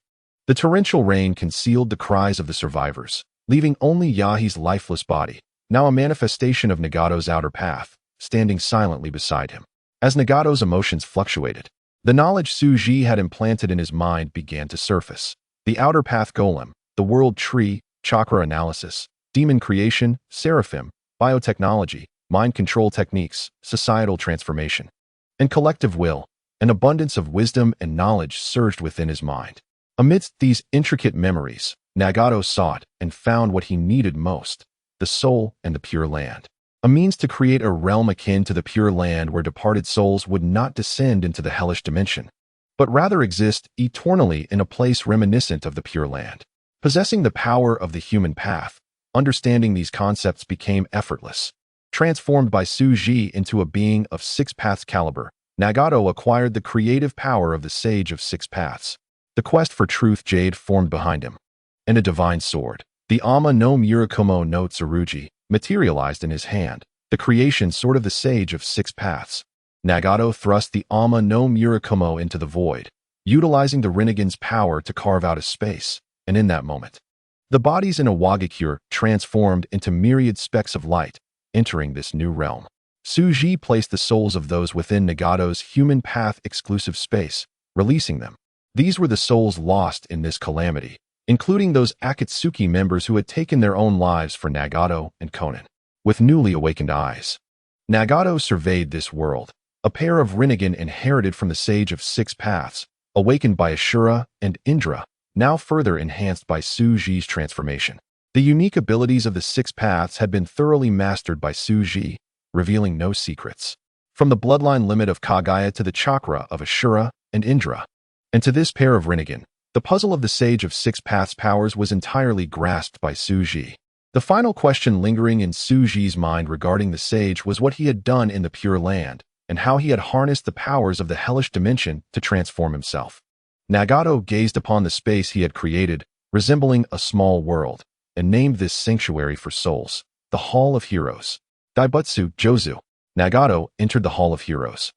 The torrential rain concealed the cries of the survivors, leaving only Yahi's lifeless body, now a manifestation of Nagato's outer path, standing silently beside him. As Nagato's emotions fluctuated, the knowledge Suji had implanted in his mind began to surface. The outer path golem, the world tree, chakra analysis, demon creation, seraphim, biotechnology, mind control techniques, societal transformation, and collective will, an abundance of wisdom and knowledge surged within his mind. Amidst these intricate memories, Nagato sought and found what he needed most, the soul and the Pure Land. A means to create a realm akin to the Pure Land where departed souls would not descend into the hellish dimension, but rather exist eternally in a place reminiscent of the Pure Land. Possessing the power of the human path, understanding these concepts became effortless. Transformed by Suji into a being of six paths caliber, Nagato acquired the creative power of the Sage of Six Paths. The quest for truth jade formed behind him, and a divine sword. The Ama no Murakumo no Tsurugi materialized in his hand, the creation sword of the Sage of Six Paths. Nagato thrust the Ama no Murakumo into the void, utilizing the Rinnegan's power to carve out a space, and in that moment, the bodies in Awakens transformed into myriad specks of light, entering this new realm. Tsuji placed the souls of those within Nagato's human path exclusive space, releasing them. These were the souls lost in this calamity, including those Akatsuki members who had taken their own lives for Nagato and Konan. With newly awakened eyes, Nagato surveyed this world, a pair of Rinnegan inherited from the Sage of Six Paths, awakened by Ashura and Indra, now further enhanced by Tsuji's transformation. The unique abilities of the Six Paths had been thoroughly mastered by Tsuji, revealing no secrets. From the bloodline limit of Kagaya to the chakra of Ashura and Indra, and to this pair of Rinnegan, the puzzle of the Sage of Six Paths powers was entirely grasped by Tsuji. The final question lingering in Tsuji's mind regarding the Sage was what he had done in the Pure Land, and how he had harnessed the powers of the hellish dimension to transform himself. Nagato gazed upon the space he had created, resembling a small world, and named this sanctuary for souls, the Hall of Heroes. Daibutsu Jozu. Nagato entered the Hall of Heroes,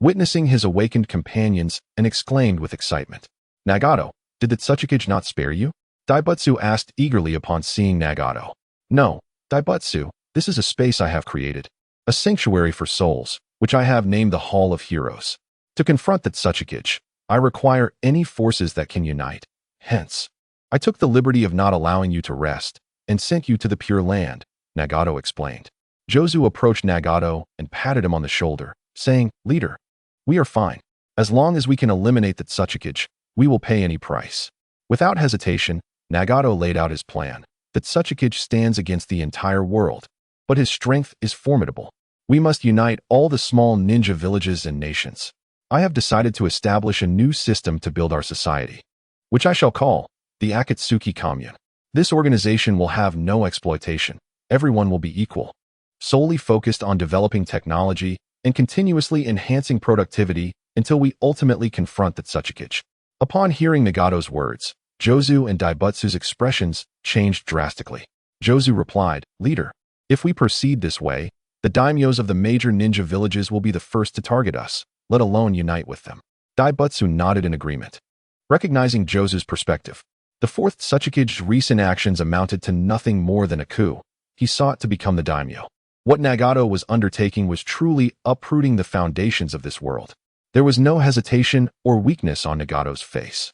witnessing his awakened companions, and exclaimed with excitement, "Nagato, did the Tsuchikage not spare you?" Daibutsu asked eagerly upon seeing Nagato. "No, Daibutsu, this is a space I have created, a sanctuary for souls, which I have named the Hall of Heroes. To confront the Tsuchikage, I require any forces that can unite. Hence, I took the liberty of not allowing you to rest, and sent you to the Pure Land," Nagato explained. Jozu approached Nagato and patted him on the shoulder, saying, "Leader, we are fine. As long as we can eliminate the Tsuchikage, we will pay any price." Without hesitation, Nagato laid out his plan. The Tsuchikage stands against the entire world, but his strength is formidable. We must unite all the small ninja villages and nations. I have decided to establish a new system to build our society, which I shall call the Akatsuki Commune. This organization will have no exploitation. Everyone will be equal, solely focused on developing technology and continuously enhancing productivity until we ultimately confront the Tsuchikage. Upon hearing Nagato's words, Jozu and Daibutsu's expressions changed drastically. Jozu replied, "Leader, if we proceed this way, the daimyos of the major ninja villages will be the first to target us, let alone unite with them." Daibutsu nodded in agreement. Recognizing Jozu's perspective, the fourth Tsuchikage's recent actions amounted to nothing more than a coup. He sought to become the daimyo. What Nagato was undertaking was truly uprooting the foundations of this world. There was no hesitation or weakness on Nagato's face.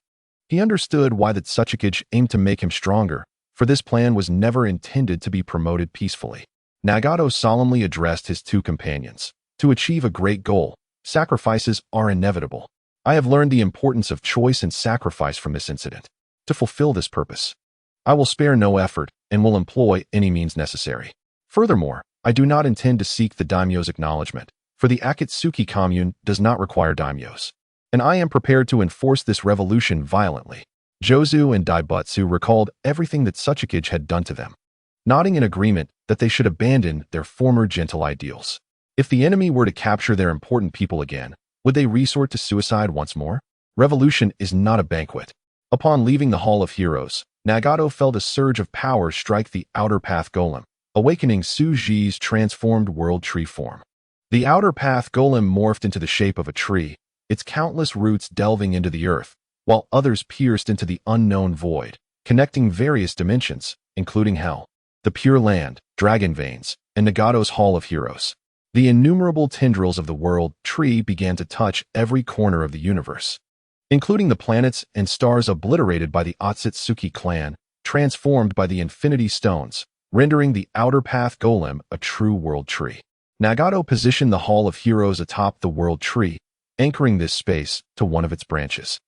He understood why the Tsuchikage aimed to make him stronger, for this plan was never intended to be promoted peacefully. Nagato solemnly addressed his two companions. To achieve a great goal, sacrifices are inevitable. I have learned the importance of choice and sacrifice from this incident. To fulfill this purpose, I will spare no effort and will employ any means necessary. Furthermore, I do not intend to seek the daimyo's acknowledgement, for the Akatsuki Commune does not require daimyos, and I am prepared to enforce this revolution violently. Jozu and Daibutsu recalled everything that Tsuchikage had done to them, nodding in agreement that they should abandon their former gentle ideals. If the enemy were to capture their important people again, would they resort to suicide once more? Revolution is not a banquet. Upon leaving the Hall of Heroes, Nagato felt a surge of power strike the Outer Path Golem, awakening Tsuji's transformed world tree form. The Outer Path Golem morphed into the shape of a tree, its countless roots delving into the earth, while others pierced into the unknown void, connecting various dimensions, including Hell, the Pure Land, Dragon Veins, and Nagato's Hall of Heroes. The innumerable tendrils of the world tree began to touch every corner of the universe, including the planets and stars obliterated by the Otsutsuki clan, transformed by the Infinity Stones, rendering the Outer Path Golem a true world tree. Nagato positioned the Hall of Heroes atop the world tree, anchoring this space to one of its branches.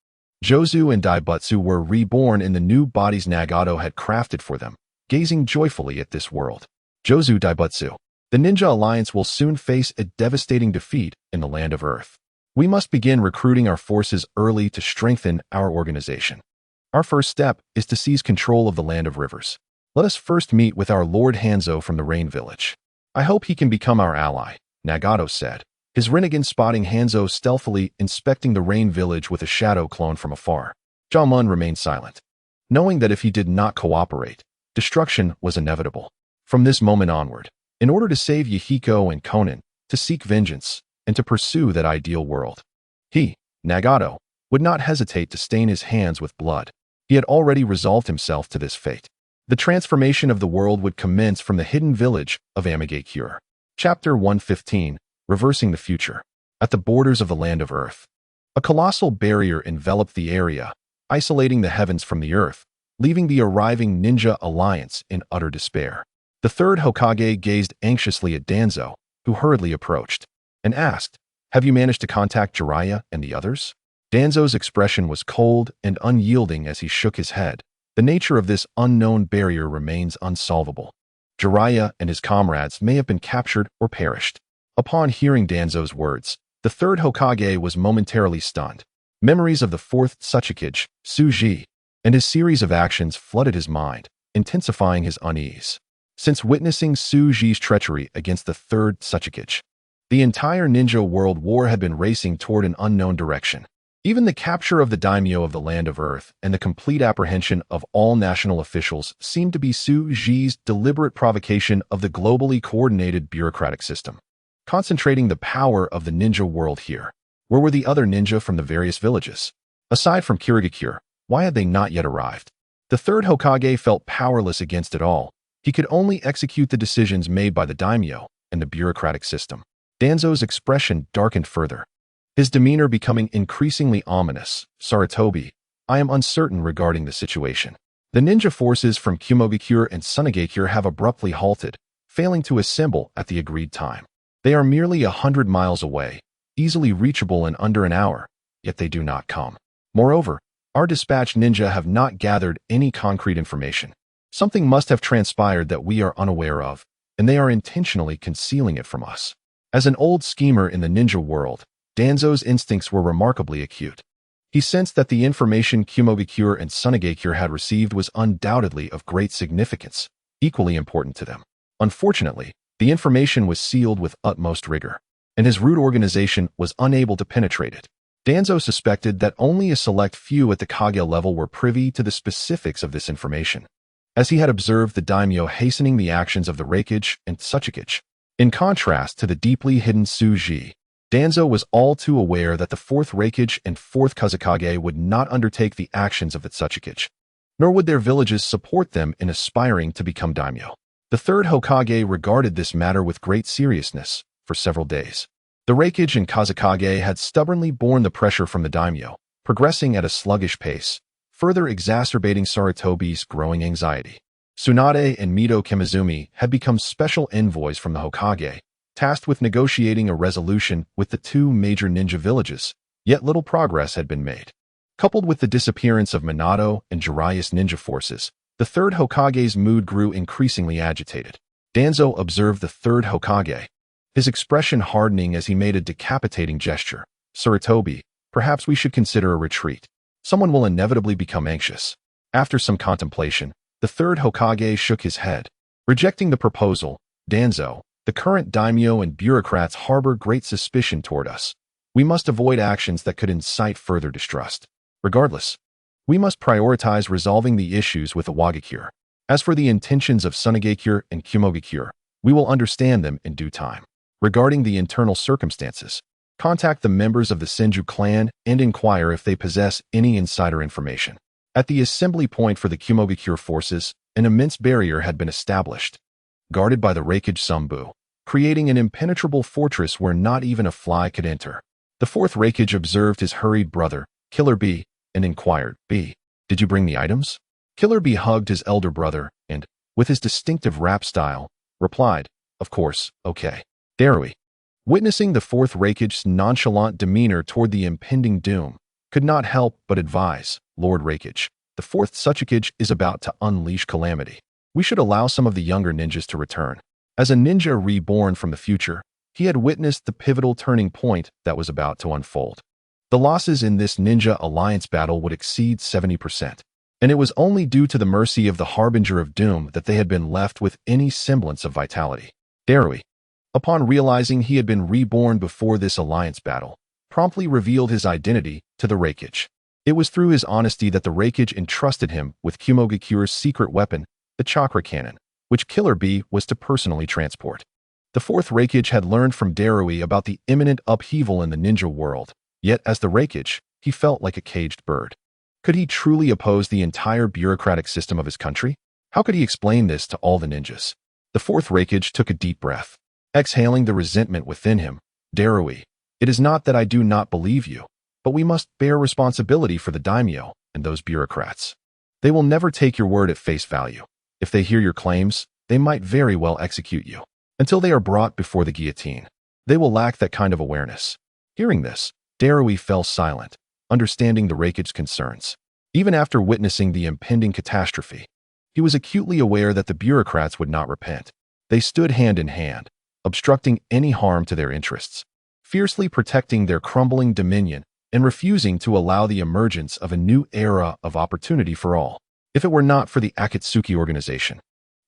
Jozu and Daibutsu were reborn in the new bodies Nagato had crafted for them, gazing joyfully at this world. Jozu Daibutsu. The Ninja Alliance will soon face a devastating defeat in the land of Earth. We must begin recruiting our forces early to strengthen our organization. Our first step is to seize control of the land of rivers. Let us first meet with our Lord Hanzo from the Rain Village. I hope he can become our ally, Nagato said, his Rinnegan spotting Hanzo stealthily inspecting the Rain Village with a shadow clone from afar. Jamun remained silent. knowing that if he did not cooperate, destruction was inevitable. From this moment onward, in order to save Yahiko and Conan, to seek vengeance, and to pursue that ideal world, he, Nagato, would not hesitate to stain his hands with blood. He had already resolved himself to this fate. The transformation of the world would commence from the hidden village of Amigakure. Chapter 115, Reversing the Future. At the borders of the land of Earth, a colossal barrier enveloped the area, isolating the heavens from the earth, leaving the arriving ninja alliance in utter despair. The third Hokage gazed anxiously at Danzo, who hurriedly approached, and asked, "Have you managed to contact Jiraiya and the others?" Danzo's expression was cold and unyielding as he shook his head. The nature of this unknown barrier remains unsolvable. Jiraiya and his comrades may have been captured or perished. Upon hearing Danzo's words, the third Hokage was momentarily stunned. Memories of the fourth Otsutsuki, Tsuji, and his series of actions flooded his mind, intensifying his unease. Since witnessing Tsuji's treachery against the third Otsutsuki, the entire ninja world war had been racing toward an unknown direction. Even the capture of the daimyo of the land of Earth and the complete apprehension of all national officials seemed to be Tsuji's deliberate provocation of the globally coordinated bureaucratic system. Concentrating the power of the ninja world here. Where were the other ninja from the various villages? Aside from Kirigakure, why had they not yet arrived? The third Hokage felt powerless against it all. He could only execute the decisions made by the daimyo and the bureaucratic system. Danzo's expression darkened further, his demeanor becoming increasingly ominous. "Sarutobi, I am uncertain regarding the situation. The ninja forces from Kumogakure and Sunagakure have abruptly halted, failing to assemble at the agreed time. They are merely 100 miles away, easily reachable in under an hour, yet they do not come. Moreover, our dispatched ninja have not gathered any concrete information. Something must have transpired that we are unaware of, and they are intentionally concealing it from us." As an old schemer in the ninja world, Danzo's instincts were remarkably acute. He sensed that the information Kumogakure and Sunagakure had received was undoubtedly of great significance, equally important to them. Unfortunately, the information was sealed with utmost rigor, and his root organization was unable to penetrate it. Danzo suspected that only a select few at the Kage level were privy to the specifics of this information, as he had observed the daimyo hastening the actions of the Reikage and Otsutsuki. In contrast to the deeply hidden Tsuji, Danzo was all too aware that the fourth Reikage and fourth Kazekage would not undertake the actions of the Otsutsuki, nor would their villages support them in aspiring to become daimyo. The third Hokage regarded this matter with great seriousness for several days. The Reikage and Kazekage had stubbornly borne the pressure from the daimyo, progressing at a sluggish pace, further exacerbating Sarutobi's growing anxiety. Tsunade and Mito Kimizumi had become special envoys from the Hokage, tasked with negotiating a resolution with the two major ninja villages, yet little progress had been made. Coupled with the disappearance of Minato and Jiraiya's ninja forces, the third Hokage's mood grew increasingly agitated. Danzo observed the third Hokage, his expression hardening as he made a decapitating gesture. "Sarutobi, perhaps we should consider a retreat. Someone will inevitably become anxious." After some contemplation, the third Hokage shook his head. Rejecting the proposal, "Danzo, the current daimyo and bureaucrats harbor great suspicion toward us. We must avoid actions that could incite further distrust. Regardless, we must prioritize resolving the issues with Awagakure. As for the intentions of Sunagakure and Kumogakure, we will understand them in due time. Regarding the internal circumstances, contact the members of the Senju clan and inquire if they possess any insider information." At the assembly point for the Kumogakure forces, an immense barrier had been established, guarded by the Reikage Sumbu, creating an impenetrable fortress where not even a fly could enter. The fourth Reikage observed his hurried brother, Killer B, and inquired, "B, did you bring the items?" Killer B hugged his elder brother and, with his distinctive rap style, replied, "Of course, okay." Darui, witnessing the fourth Reikage's nonchalant demeanor toward the impending doom, could not help but advise, "Lord Reikage, the fourth Otsutsuki is about to unleash calamity. We should allow some of the younger ninjas to return." As a ninja reborn from the future, he had witnessed the pivotal turning point that was about to unfold. The losses in this ninja alliance battle would exceed 70%, and it was only due to the mercy of the Harbinger of Doom that they had been left with any semblance of vitality. Darui, upon realizing he had been reborn before this alliance battle, promptly revealed his identity to the Reikage. It was through his honesty that the Reikage entrusted him with Kumogakure's secret weapon, the chakra cannon, which Killer Bee was to personally transport. The fourth Reikage had learned from Darui about the imminent upheaval in the ninja world, yet as the Reikage, he felt like a caged bird. Could he truly oppose the entire bureaucratic system of his country? How could he explain this to all the ninjas? The fourth Reikage took a deep breath, exhaling the resentment within him. Darui, it is not that I do not believe you, but we must bear responsibility for the daimyo and those bureaucrats. They will never take your word at face value. If they hear your claims, they might very well execute you. Until they are brought before the guillotine, they will lack that kind of awareness. Hearing this, Darui fell silent, understanding the Reikage's concerns. Even after witnessing the impending catastrophe, he was acutely aware that the bureaucrats would not repent. They stood hand in hand, obstructing any harm to their interests, fiercely protecting their crumbling dominion and refusing to allow the emergence of a new era of opportunity for all. If it were not for the Akatsuki organization,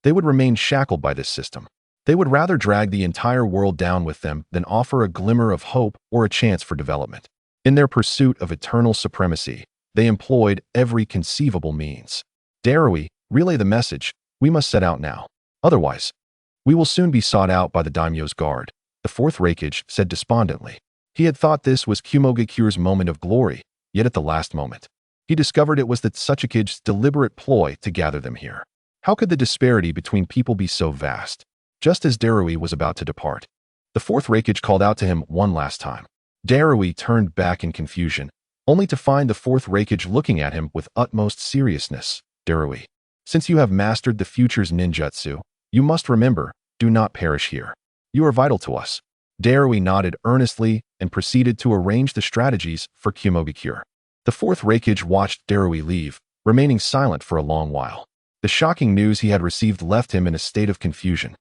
they would remain shackled by this system. They would rather drag the entire world down with them than offer a glimmer of hope or a chance for development. In their pursuit of eternal supremacy, they employed every conceivable means. Darui, relay the message. We must set out now. Otherwise, we will soon be sought out by the daimyo's guard, the fourth Reikage said despondently. He had thought this was Kumogakure's moment of glory, yet at the last moment, he discovered it was the Tsuchikage's deliberate ploy to gather them here. How could the disparity between people be so vast? Just as Darui was about to depart, the fourth Reikage called out to him one last time. Darui turned back in confusion, only to find the fourth Reikage looking at him with utmost seriousness. Darui, since you have mastered the future's ninjutsu, you must remember, do not perish here. You are vital to us. Darui nodded earnestly and proceeded to arrange the strategies for Kumogakure. The fourth Reikage watched Darui leave, remaining silent for a long while. The shocking news he had received left him in a state of confusion,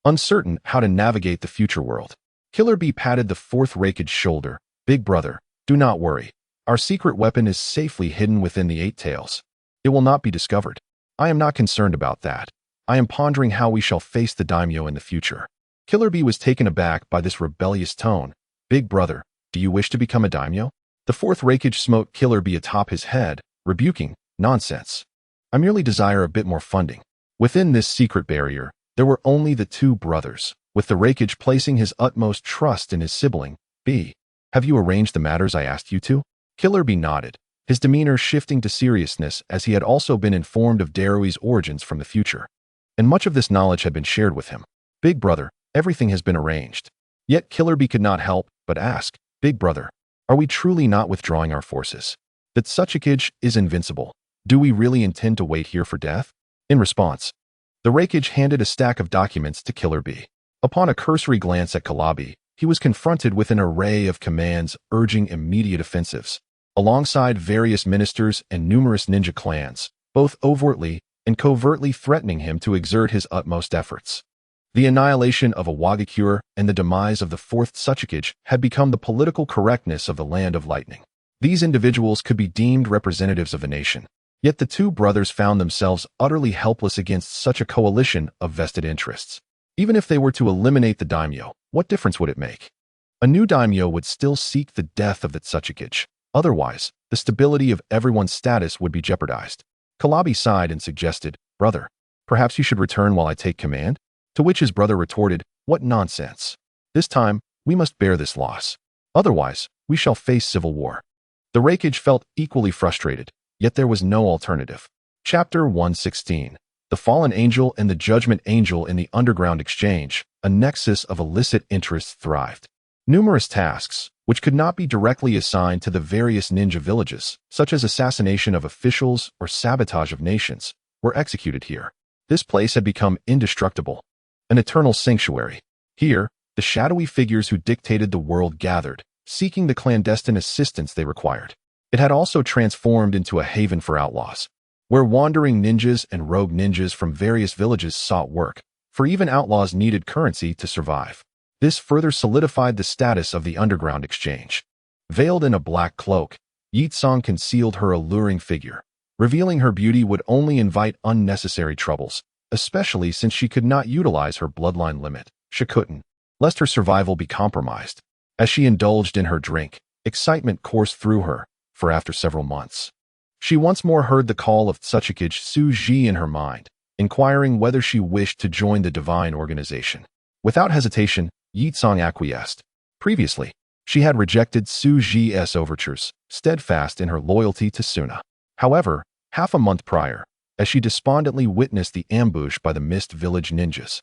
uncertain how to navigate the future world. Killer Bee patted the fourth Reikage's shoulder. Big brother, do not worry. Our secret weapon is safely hidden within the eight tails. It will not be discovered. I am not concerned about that. I am pondering how we shall face the daimyo in the future. Killer Bee was taken aback by this rebellious tone. Big brother, do you wish to become a daimyo? The fourth Reikage smote Killer Bee atop his head, rebuking, nonsense. I merely desire a bit more funding. Within this secret barrier, there were only the two brothers, with the Reikage placing his utmost trust in his sibling, B. Have you arranged the matters I asked you to? Killer Bee nodded, his demeanor shifting to seriousness as he had also been informed of Darui's origins from the future. And much of this knowledge had been shared with him. Big brother, everything has been arranged. Yet Killer Bee could not help but ask, Big brother, are we truly not withdrawing our forces? That Tsuchikage is invincible. Do we really intend to wait here for death? In response, the Reikage handed a stack of documents to Killer Bee. Upon a cursory glance at Kalabi, he was confronted with an array of commands urging immediate offensives, alongside various ministers and numerous ninja clans, both overtly and covertly threatening him to exert his utmost efforts. The annihilation of Awagakure and the demise of the fourth Tsuchikage had become the political correctness of the Land of Lightning. These individuals could be deemed representatives of the nation. Yet the two brothers found themselves utterly helpless against such a coalition of vested interests. Even if they were to eliminate the daimyo, what difference would it make? A new daimyo would still seek the death of the Tsuchikage. Otherwise, the stability of everyone's status would be jeopardized. Kalabi sighed and suggested, Brother, perhaps you should return while I take command? To which his brother retorted, What nonsense. This time, we must bear this loss. Otherwise, we shall face civil war. The Reikage felt equally frustrated, yet there was no alternative. Chapter 116. The Fallen Angel and the Judgment Angel in the Underground Exchange, a nexus of illicit interests thrived. Numerous tasks, which could not be directly assigned to the various ninja villages, such as assassination of officials or sabotage of nations, were executed here. This place had become indestructible, an eternal sanctuary. Here, the shadowy figures who dictated the world gathered, seeking the clandestine assistance they required. It had also transformed into a haven for outlaws, where wandering ninjas and rogue ninjas from various villages sought work, for even outlaws needed currency to survive. This further solidified the status of the underground exchange. Veiled in a black cloak, Yitsong concealed her alluring figure. Revealing her beauty would only invite unnecessary troubles, especially since she could not utilize her bloodline limit, Shikutten, lest her survival be compromised. As she indulged in her drink, excitement coursed through her, for after several months. She once more heard the call of Otsutsuki Suji in her mind, inquiring whether she wished to join the divine organization. Without hesitation, Yitsong acquiesced. Previously, she had rejected Suji's overtures, steadfast in her loyalty to Suna. However, half a month prior, as she despondently witnessed the ambush by the Mist Village ninjas,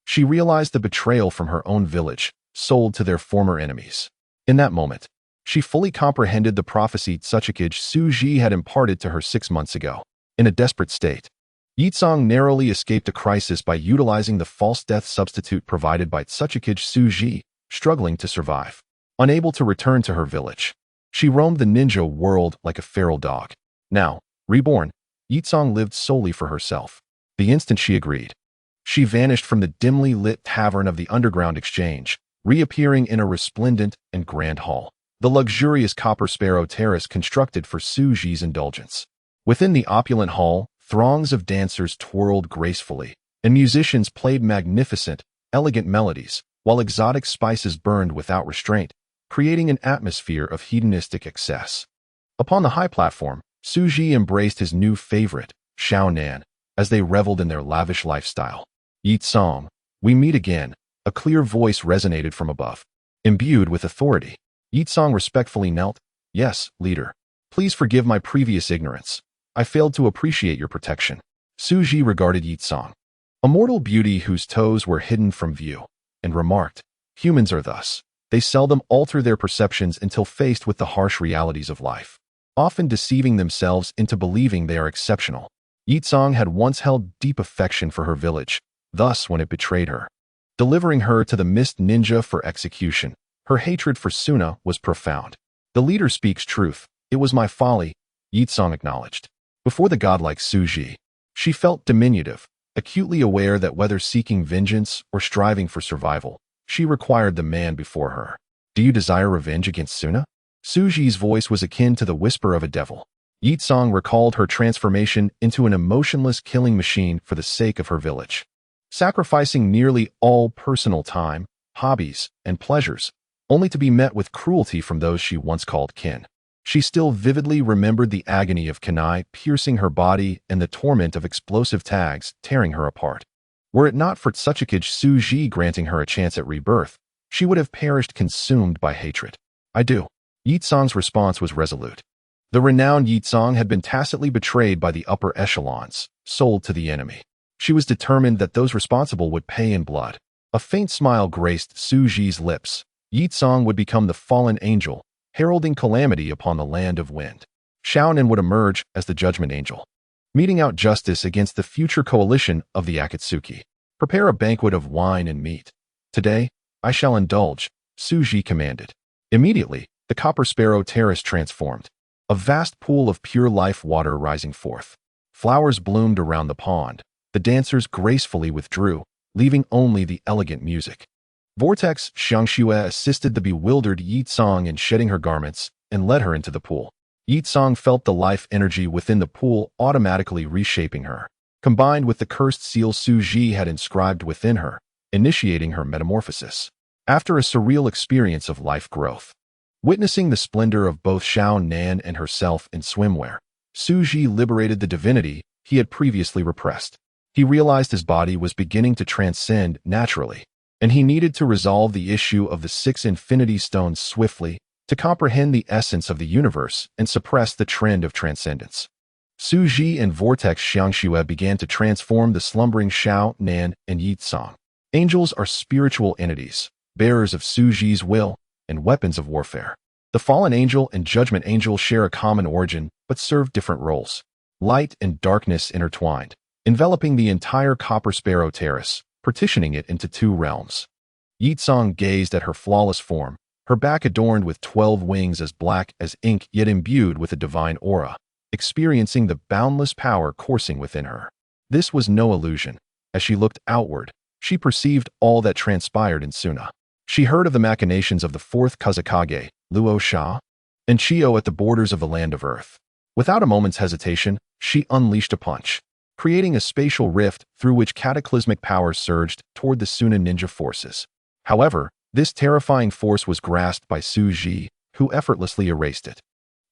she realized the betrayal from her own village, sold to their former enemies. In that moment, she fully comprehended the prophecy Otsutsuki Suji had imparted to her 6 months ago. In a desperate state, Yitsong narrowly escaped a crisis by utilizing the false death substitute provided by Otsutsuki Suji, struggling to survive. Unable to return to her village, she roamed the ninja world like a feral dog. Now, reborn, Yitsong lived solely for herself. The instant she agreed, she vanished from the dimly lit tavern of the underground exchange, reappearing in a resplendent and grand hall, the luxurious Copper Sparrow Terrace constructed for Suji's indulgence. Within the opulent hall, throngs of dancers twirled gracefully, and musicians played magnificent, elegant melodies, while exotic spices burned without restraint, creating an atmosphere of hedonistic excess. Upon the high platform, Suji embraced his new favorite, Xiao Nan, as they reveled in their lavish lifestyle. Yitsong, we meet again, a clear voice resonated from above. Imbued with authority, Yitsong respectfully knelt. Yes, leader. Please forgive my previous ignorance. I failed to appreciate your protection. Suji regarded Yitsong, a mortal beauty whose toes were hidden from view, and remarked, humans are thus. They seldom alter their perceptions until faced with the harsh realities of life, often deceiving themselves into believing they are exceptional. Yitsong had once held deep affection for her village, thus when it betrayed her, delivering her to the Mist Ninja for execution, her hatred for Suna was profound. The leader speaks truth. It was my folly, Yitsong acknowledged. Before the godlike Suji, she felt diminutive, acutely aware that whether seeking vengeance or striving for survival, she required the man before her. Do you desire revenge against Suna? Suji's voice was akin to the whisper of a devil. Yitsong recalled her transformation into an emotionless killing machine for the sake of her village, sacrificing nearly all personal time, hobbies, and pleasures, only to be met with cruelty from those she once called kin. She still vividly remembered the agony of kunai piercing her body and the torment of explosive tags tearing her apart. Were it not for Otsutsuki Suji granting her a chance at rebirth, she would have perished consumed by hatred. I do. Yitsong's response was resolute. The renowned Yitsong had been tacitly betrayed by the upper echelons, sold to the enemy. She was determined that those responsible would pay in blood. A faint smile graced Suji's lips. Yitsong would become the fallen angel, heralding calamity upon the land of wind. Xiaonan would emerge as the judgment angel, meting out justice against the future coalition of the Akatsuki. Prepare a banquet of wine and meat. Today, I shall indulge, Suji commanded. Immediately, the Copper Sparrow Terrace transformed, a vast pool of pure life water rising forth. Flowers bloomed around the pond. The dancers gracefully withdrew, leaving only the elegant music. Vortex Xiangxue assisted the bewildered Yitsong in shedding her garments and led her into the pool. Yitsong felt the life energy within the pool automatically reshaping her, combined with the cursed seal Suji had inscribed within her, initiating her metamorphosis. After a surreal experience of life growth, witnessing the splendor of both Xiao Nan and herself in swimwear, Suji liberated the divinity he had previously repressed. He realized his body was beginning to transcend naturally, and he needed to resolve the issue of the 6 infinity stones swiftly to comprehend the essence of the universe and suppress the trend of transcendence. Suji and Vortex Xiangxue began to transform the slumbering Xiao Nan and Yitsong. Angels are spiritual entities, bearers of Suji's will and weapons of warfare. The fallen angel and judgment angel share a common origin but serve different roles. Light and darkness intertwined, enveloping the entire Copper Sparrow Terrace, partitioning it into 2 realms. Yitsong gazed at her flawless form, her back adorned with 12 wings as black as ink yet imbued with a divine aura, experiencing the boundless power coursing within her. This was no illusion. As she looked outward, she perceived all that transpired in Suna. She heard of the machinations of the 4th Kazakage, Luo Sha, and Chio at the borders of the land of Earth. Without a moment's hesitation, she unleashed a punch, creating a spatial rift through which cataclysmic power surged toward the Suna ninja forces. However, this terrifying force was grasped by Suji, who effortlessly erased it.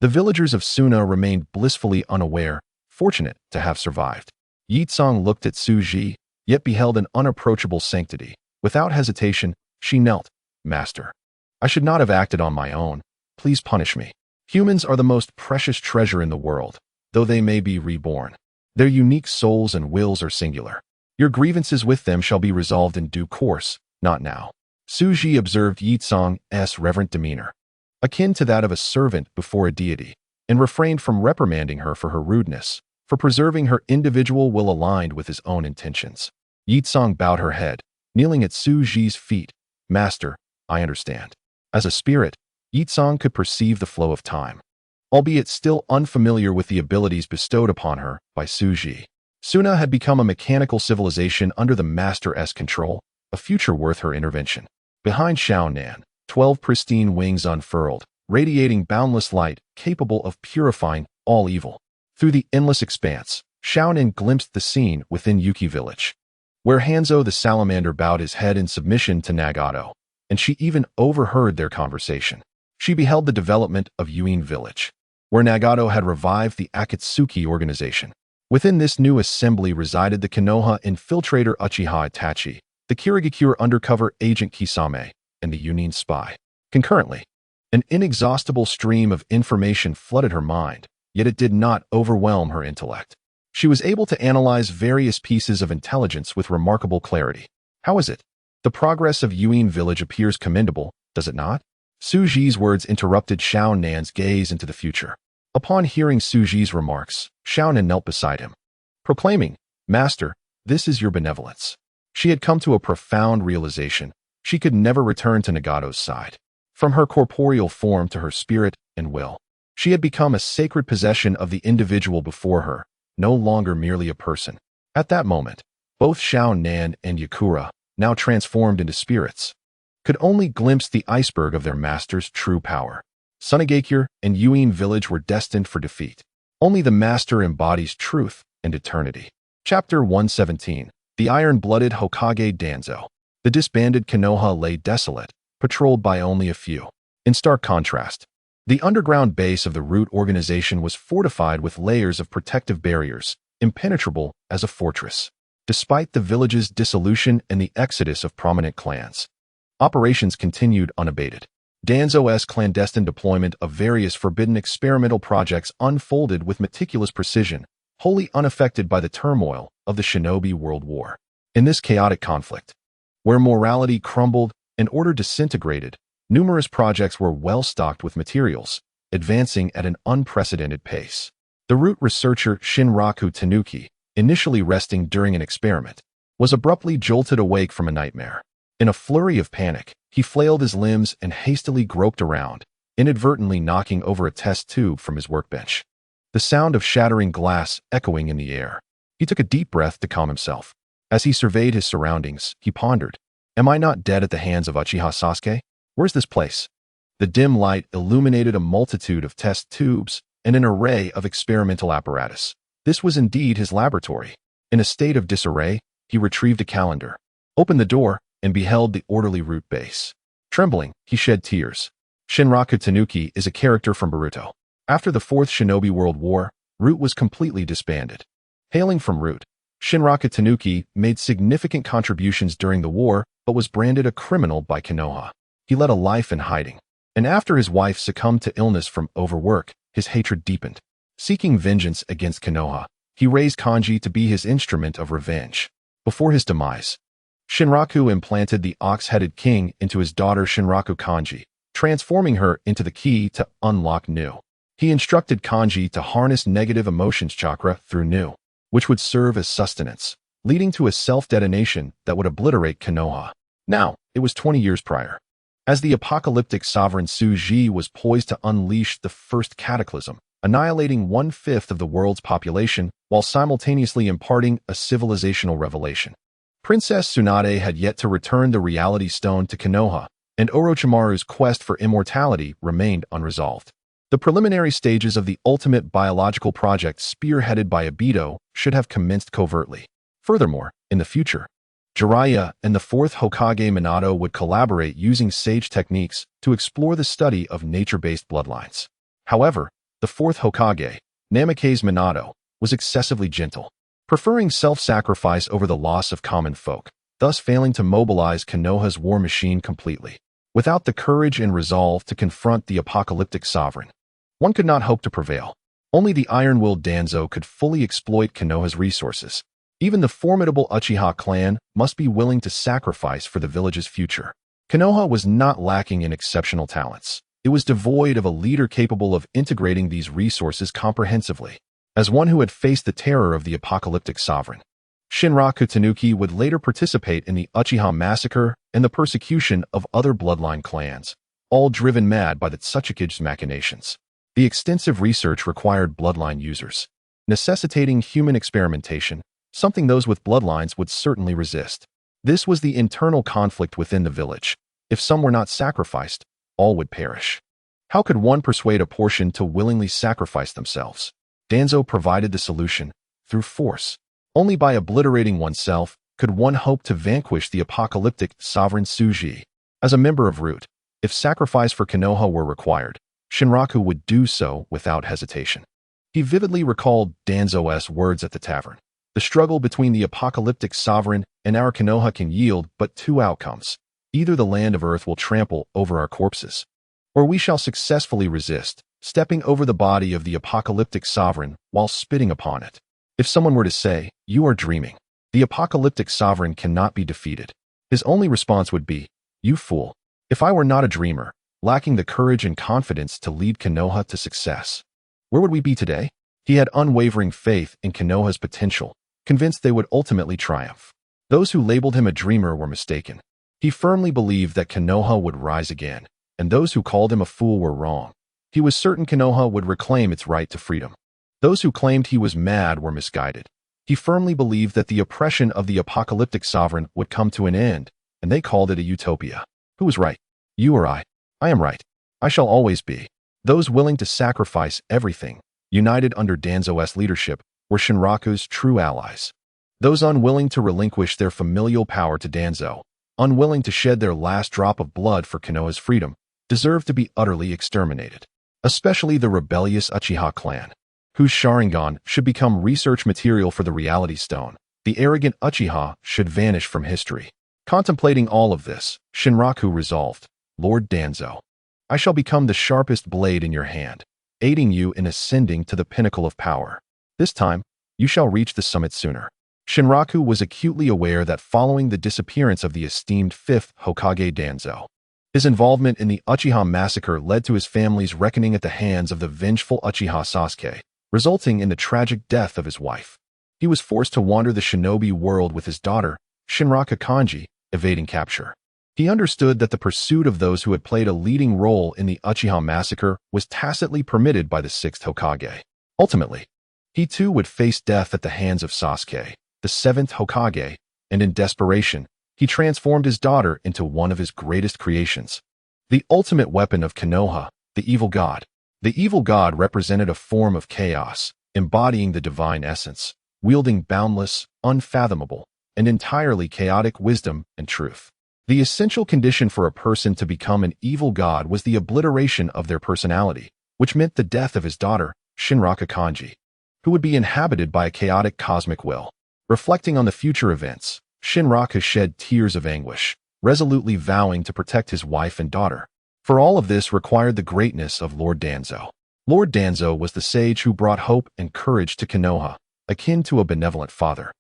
The villagers of Suna remained blissfully unaware, fortunate to have survived. Yitsong looked at Su Ji, yet beheld an unapproachable sanctity. Without hesitation, she knelt. Master, I should not have acted on my own. Please punish me. Humans are the most precious treasure in the world, though they may be reborn. Their unique souls and wills are singular. Your grievances with them shall be resolved in due course, not now. Su Ji observed Yitsong's reverent demeanor, akin to that of a servant before a deity, and refrained from reprimanding her for her rudeness, for preserving her individual will aligned with his own intentions. Yitsong bowed her head, kneeling at Su Ji's feet. Master, I understand. As a spirit, Yitsong could perceive the flow of time, albeit still unfamiliar with the abilities bestowed upon her by Su Ji. Suna had become a mechanical civilization under the Master's control, a future worth her intervention. Behind Xiaonan, 12 pristine wings unfurled, radiating boundless light, capable of purifying all evil. Through the endless expanse, Xiaonan glimpsed the scene within Yuki village, where Hanzo the salamander bowed his head in submission to Nagato, and she even overheard their conversation. She beheld the development of Yuin village, where Nagato had revived the Akatsuki organization. Within this new assembly resided the Konoha infiltrator Uchiha Itachi, the Kirigakure undercover agent Kisame, and the Yunin spy. Concurrently, an inexhaustible stream of information flooded her mind, yet it did not overwhelm her intellect. She was able to analyze various pieces of intelligence with remarkable clarity. How is it? The progress of Yuin village appears commendable, does it not? Su Ji's words interrupted Xiaonan's gaze into the future. Upon hearing Su Ji's remarks, Xiaonan knelt beside him, proclaiming, Master, this is your benevolence. She had come to a profound realization. She could never return to Nagato's side. From her corporeal form to her spirit and will, she had become a sacred possession of the individual before her, no longer merely a person. At that moment, both Xiaonan and Yakura, now transformed into spirits, could only glimpse the iceberg of their master's true power. Sunagakure and Yuin village were destined for defeat. Only the master embodies truth and eternity. Chapter 117. The iron-blooded Hokage Danzo. The disbanded Konoha lay desolate, patrolled by only a few. In stark contrast, the underground base of the root organization was fortified with layers of protective barriers, impenetrable as a fortress. Despite the village's dissolution and the exodus of prominent clans, operations continued unabated. Danzo's clandestine deployment of various forbidden experimental projects unfolded with meticulous precision, wholly unaffected by the turmoil of the Shinobi World War. In this chaotic conflict, where morality crumbled and order disintegrated, numerous projects were well stocked with materials, advancing at an unprecedented pace. The root researcher Shinraku Tanuki, initially resting during an experiment, was abruptly jolted awake from a nightmare. In a flurry of panic, he flailed his limbs and hastily groped around, inadvertently knocking over a test tube from his workbench. The sound of shattering glass echoing in the air. He took a deep breath to calm himself. As he surveyed his surroundings, he pondered, am I not dead at the hands of Uchiha Sasuke? Where's this place? The dim light illuminated a multitude of test tubes and an array of experimental apparatus. This was indeed his laboratory. In a state of disarray, he retrieved a calendar, opened the door, and beheld the orderly root base. Trembling, he shed tears. Shinraku Tanuki is a character from Naruto. After the Fourth Shinobi World War, Root was completely disbanded. Hailing from Root, Shinraku Tanuki made significant contributions during the war, but was branded a criminal by Konoha. He led a life in hiding, and after his wife succumbed to illness from overwork, his hatred deepened. Seeking vengeance against Konoha, he raised Kanji to be his instrument of revenge. Before his demise, Shinraku implanted the ox-headed king into his daughter Shinraku Kanji, transforming her into the key to unlock Nu. He instructed Kanji to harness negative emotions chakra through Nu, which would serve as sustenance, leading to a self-detonation that would obliterate Konoha. Now, it was 20 years prior. As the apocalyptic sovereign Su Ji was poised to unleash the first cataclysm, annihilating 1/5 of the world's population while simultaneously imparting a civilizational revelation. Princess Tsunade had yet to return the reality stone to Konoha, and Orochimaru's quest for immortality remained unresolved. The preliminary stages of the ultimate biological project spearheaded by Obito should have commenced covertly. Furthermore, in the future, Jiraiya and the fourth Hokage Minato would collaborate using sage techniques to explore the study of nature-based bloodlines. However, The fourth Hokage, Namikaze Minato, was excessively gentle, preferring self-sacrifice over the loss of common folk, thus failing to mobilize Konoha's war machine completely. Without the courage and resolve to confront the apocalyptic sovereign, one could not hope to prevail. Only the iron-willed Danzo could fully exploit Konoha's resources. Even the formidable Uchiha clan must be willing to sacrifice for the village's future. Konoha was not lacking in exceptional talents. It was devoid of a leader capable of integrating these resources comprehensively. As one who had faced the terror of the apocalyptic sovereign, Shinraku Tanuki would later participate in the Uchiha massacre and the persecution of other bloodline clans, all driven mad by the Otsutsuki's machinations. The extensive research required bloodline users, necessitating human experimentation, something those with bloodlines would certainly resist. This was the internal conflict within the village. If some were not sacrificed, all would perish. How could one persuade a portion to willingly sacrifice themselves? Danzo provided the solution, through force. Only by obliterating oneself could one hope to vanquish the apocalyptic sovereign Tsuji. As a member of Root, if sacrifice for Konoha were required, Shinraku would do so without hesitation. He vividly recalled Danzo's words at the tavern. The struggle between the apocalyptic sovereign and our Konoha can yield but two outcomes. Either the land of earth will trample over our corpses, or we shall successfully resist, stepping over the body of the apocalyptic sovereign while spitting upon it. If someone were to say, "You are dreaming. The apocalyptic sovereign cannot be defeated," his only response would be, "You fool. If I were not a dreamer, lacking the courage and confidence to lead Konoha to success, where would we be today?" He had unwavering faith in Konoha's potential, convinced they would ultimately triumph. Those who labeled him a dreamer were mistaken. He firmly believed that Konoha would rise again, and those who called him a fool were wrong. He was certain Konoha would reclaim its right to freedom. Those who claimed he was mad were misguided. He firmly believed that the oppression of the apocalyptic sovereign would come to an end, and they called it a utopia. Who was right? You or I? I am right. I shall always be. Those willing to sacrifice everything, united under Danzo's leadership, were Shinraku's true allies. Those unwilling to relinquish their familial power to Danzo, unwilling to shed their last drop of blood for Konoha's freedom, deserved to be utterly exterminated. Especially the rebellious Uchiha clan, whose Sharingan should become research material for the Reality Stone. The arrogant Uchiha should vanish from history. Contemplating all of this, Shinraku resolved, "Lord Danzo, I shall become the sharpest blade in your hand, aiding you in ascending to the pinnacle of power. This time, you shall reach the summit sooner." Shinraku was acutely aware that following the disappearance of the esteemed fifth Hokage Danzo, his involvement in the Uchiha massacre led to his family's reckoning at the hands of the vengeful Uchiha Sasuke, resulting in the tragic death of his wife. He was forced to wander the shinobi world with his daughter, Shinraka Kanji, evading capture. He understood that the pursuit of those who had played a leading role in the Uchiha massacre was tacitly permitted by the sixth Hokage. Ultimately, he too would face death at the hands of Sasuke, the seventh Hokage, and in desperation, he transformed his daughter into one of his greatest creations. The ultimate weapon of Konoha, the evil god. The evil god represented a form of chaos, embodying the divine essence, wielding boundless, unfathomable, and entirely chaotic wisdom and truth. The essential condition for a person to become an evil god was the obliteration of their personality, which meant the death of his daughter, Shinraka Kanji, who would be inhabited by a chaotic cosmic will. Reflecting on the future events, Shinraka shed tears of anguish, resolutely vowing to protect his wife and daughter. For all of this required the greatness of Lord Danzo. Lord Danzo was the sage who brought hope and courage to Konoha, akin to a benevolent father,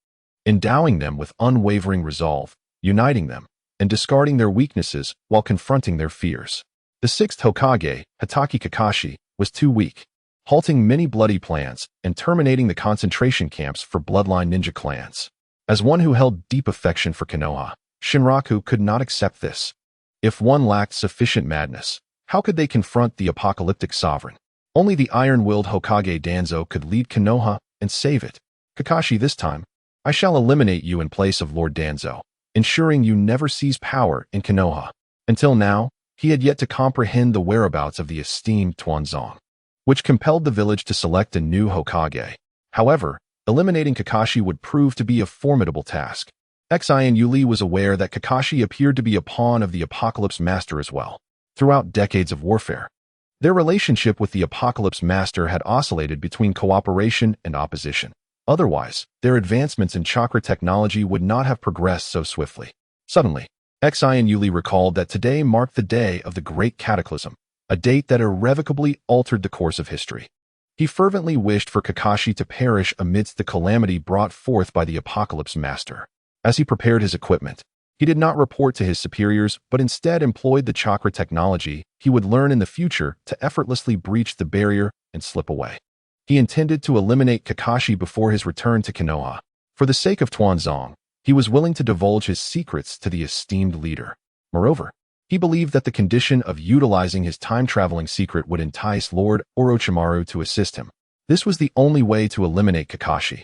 endowing them with unwavering resolve, uniting them, and discarding their weaknesses while confronting their fears. The sixth Hokage, Hatake Kakashi, was too weak, halting many bloody plans and terminating the concentration camps for bloodline ninja clans. As one who held deep affection for Konoha, Shinraku could not accept this. If one lacked sufficient madness, how could they confront the apocalyptic sovereign? Only the iron-willed Hokage Danzo could lead Konoha and save it. "Kakashi, this time, I shall eliminate you in place of Lord Danzo, ensuring you never seize power in Konoha." Until now, he had yet to comprehend the whereabouts of the esteemed Tuanzong, which compelled the village to select a new Hokage. However, eliminating Kakashi would prove to be a formidable task. Xian Yuli was aware that Kakashi appeared to be a pawn of the Apocalypse Master as well. Throughout decades of warfare, Their relationship with the Apocalypse Master had oscillated between cooperation and opposition. Otherwise, their advancements in chakra technology would not have progressed so swiftly. Suddenly, Xian Yuli recalled that today marked the day of the Great Cataclysm, a date that irrevocably altered the course of history. He fervently wished for Kakashi to perish amidst the calamity brought forth by the Apocalypse Master. As he prepared his equipment, he did not report to his superiors, but instead employed the chakra technology he would learn in the future to effortlessly breach the barrier and slip away. He intended to eliminate Kakashi before his return to Konoha. For the sake of Tuanzong, he was willing to divulge his secrets to the esteemed leader. Moreover, he believed that the condition of utilizing his time-traveling secret would entice Lord Orochimaru to assist him. This was the only way to eliminate Kakashi,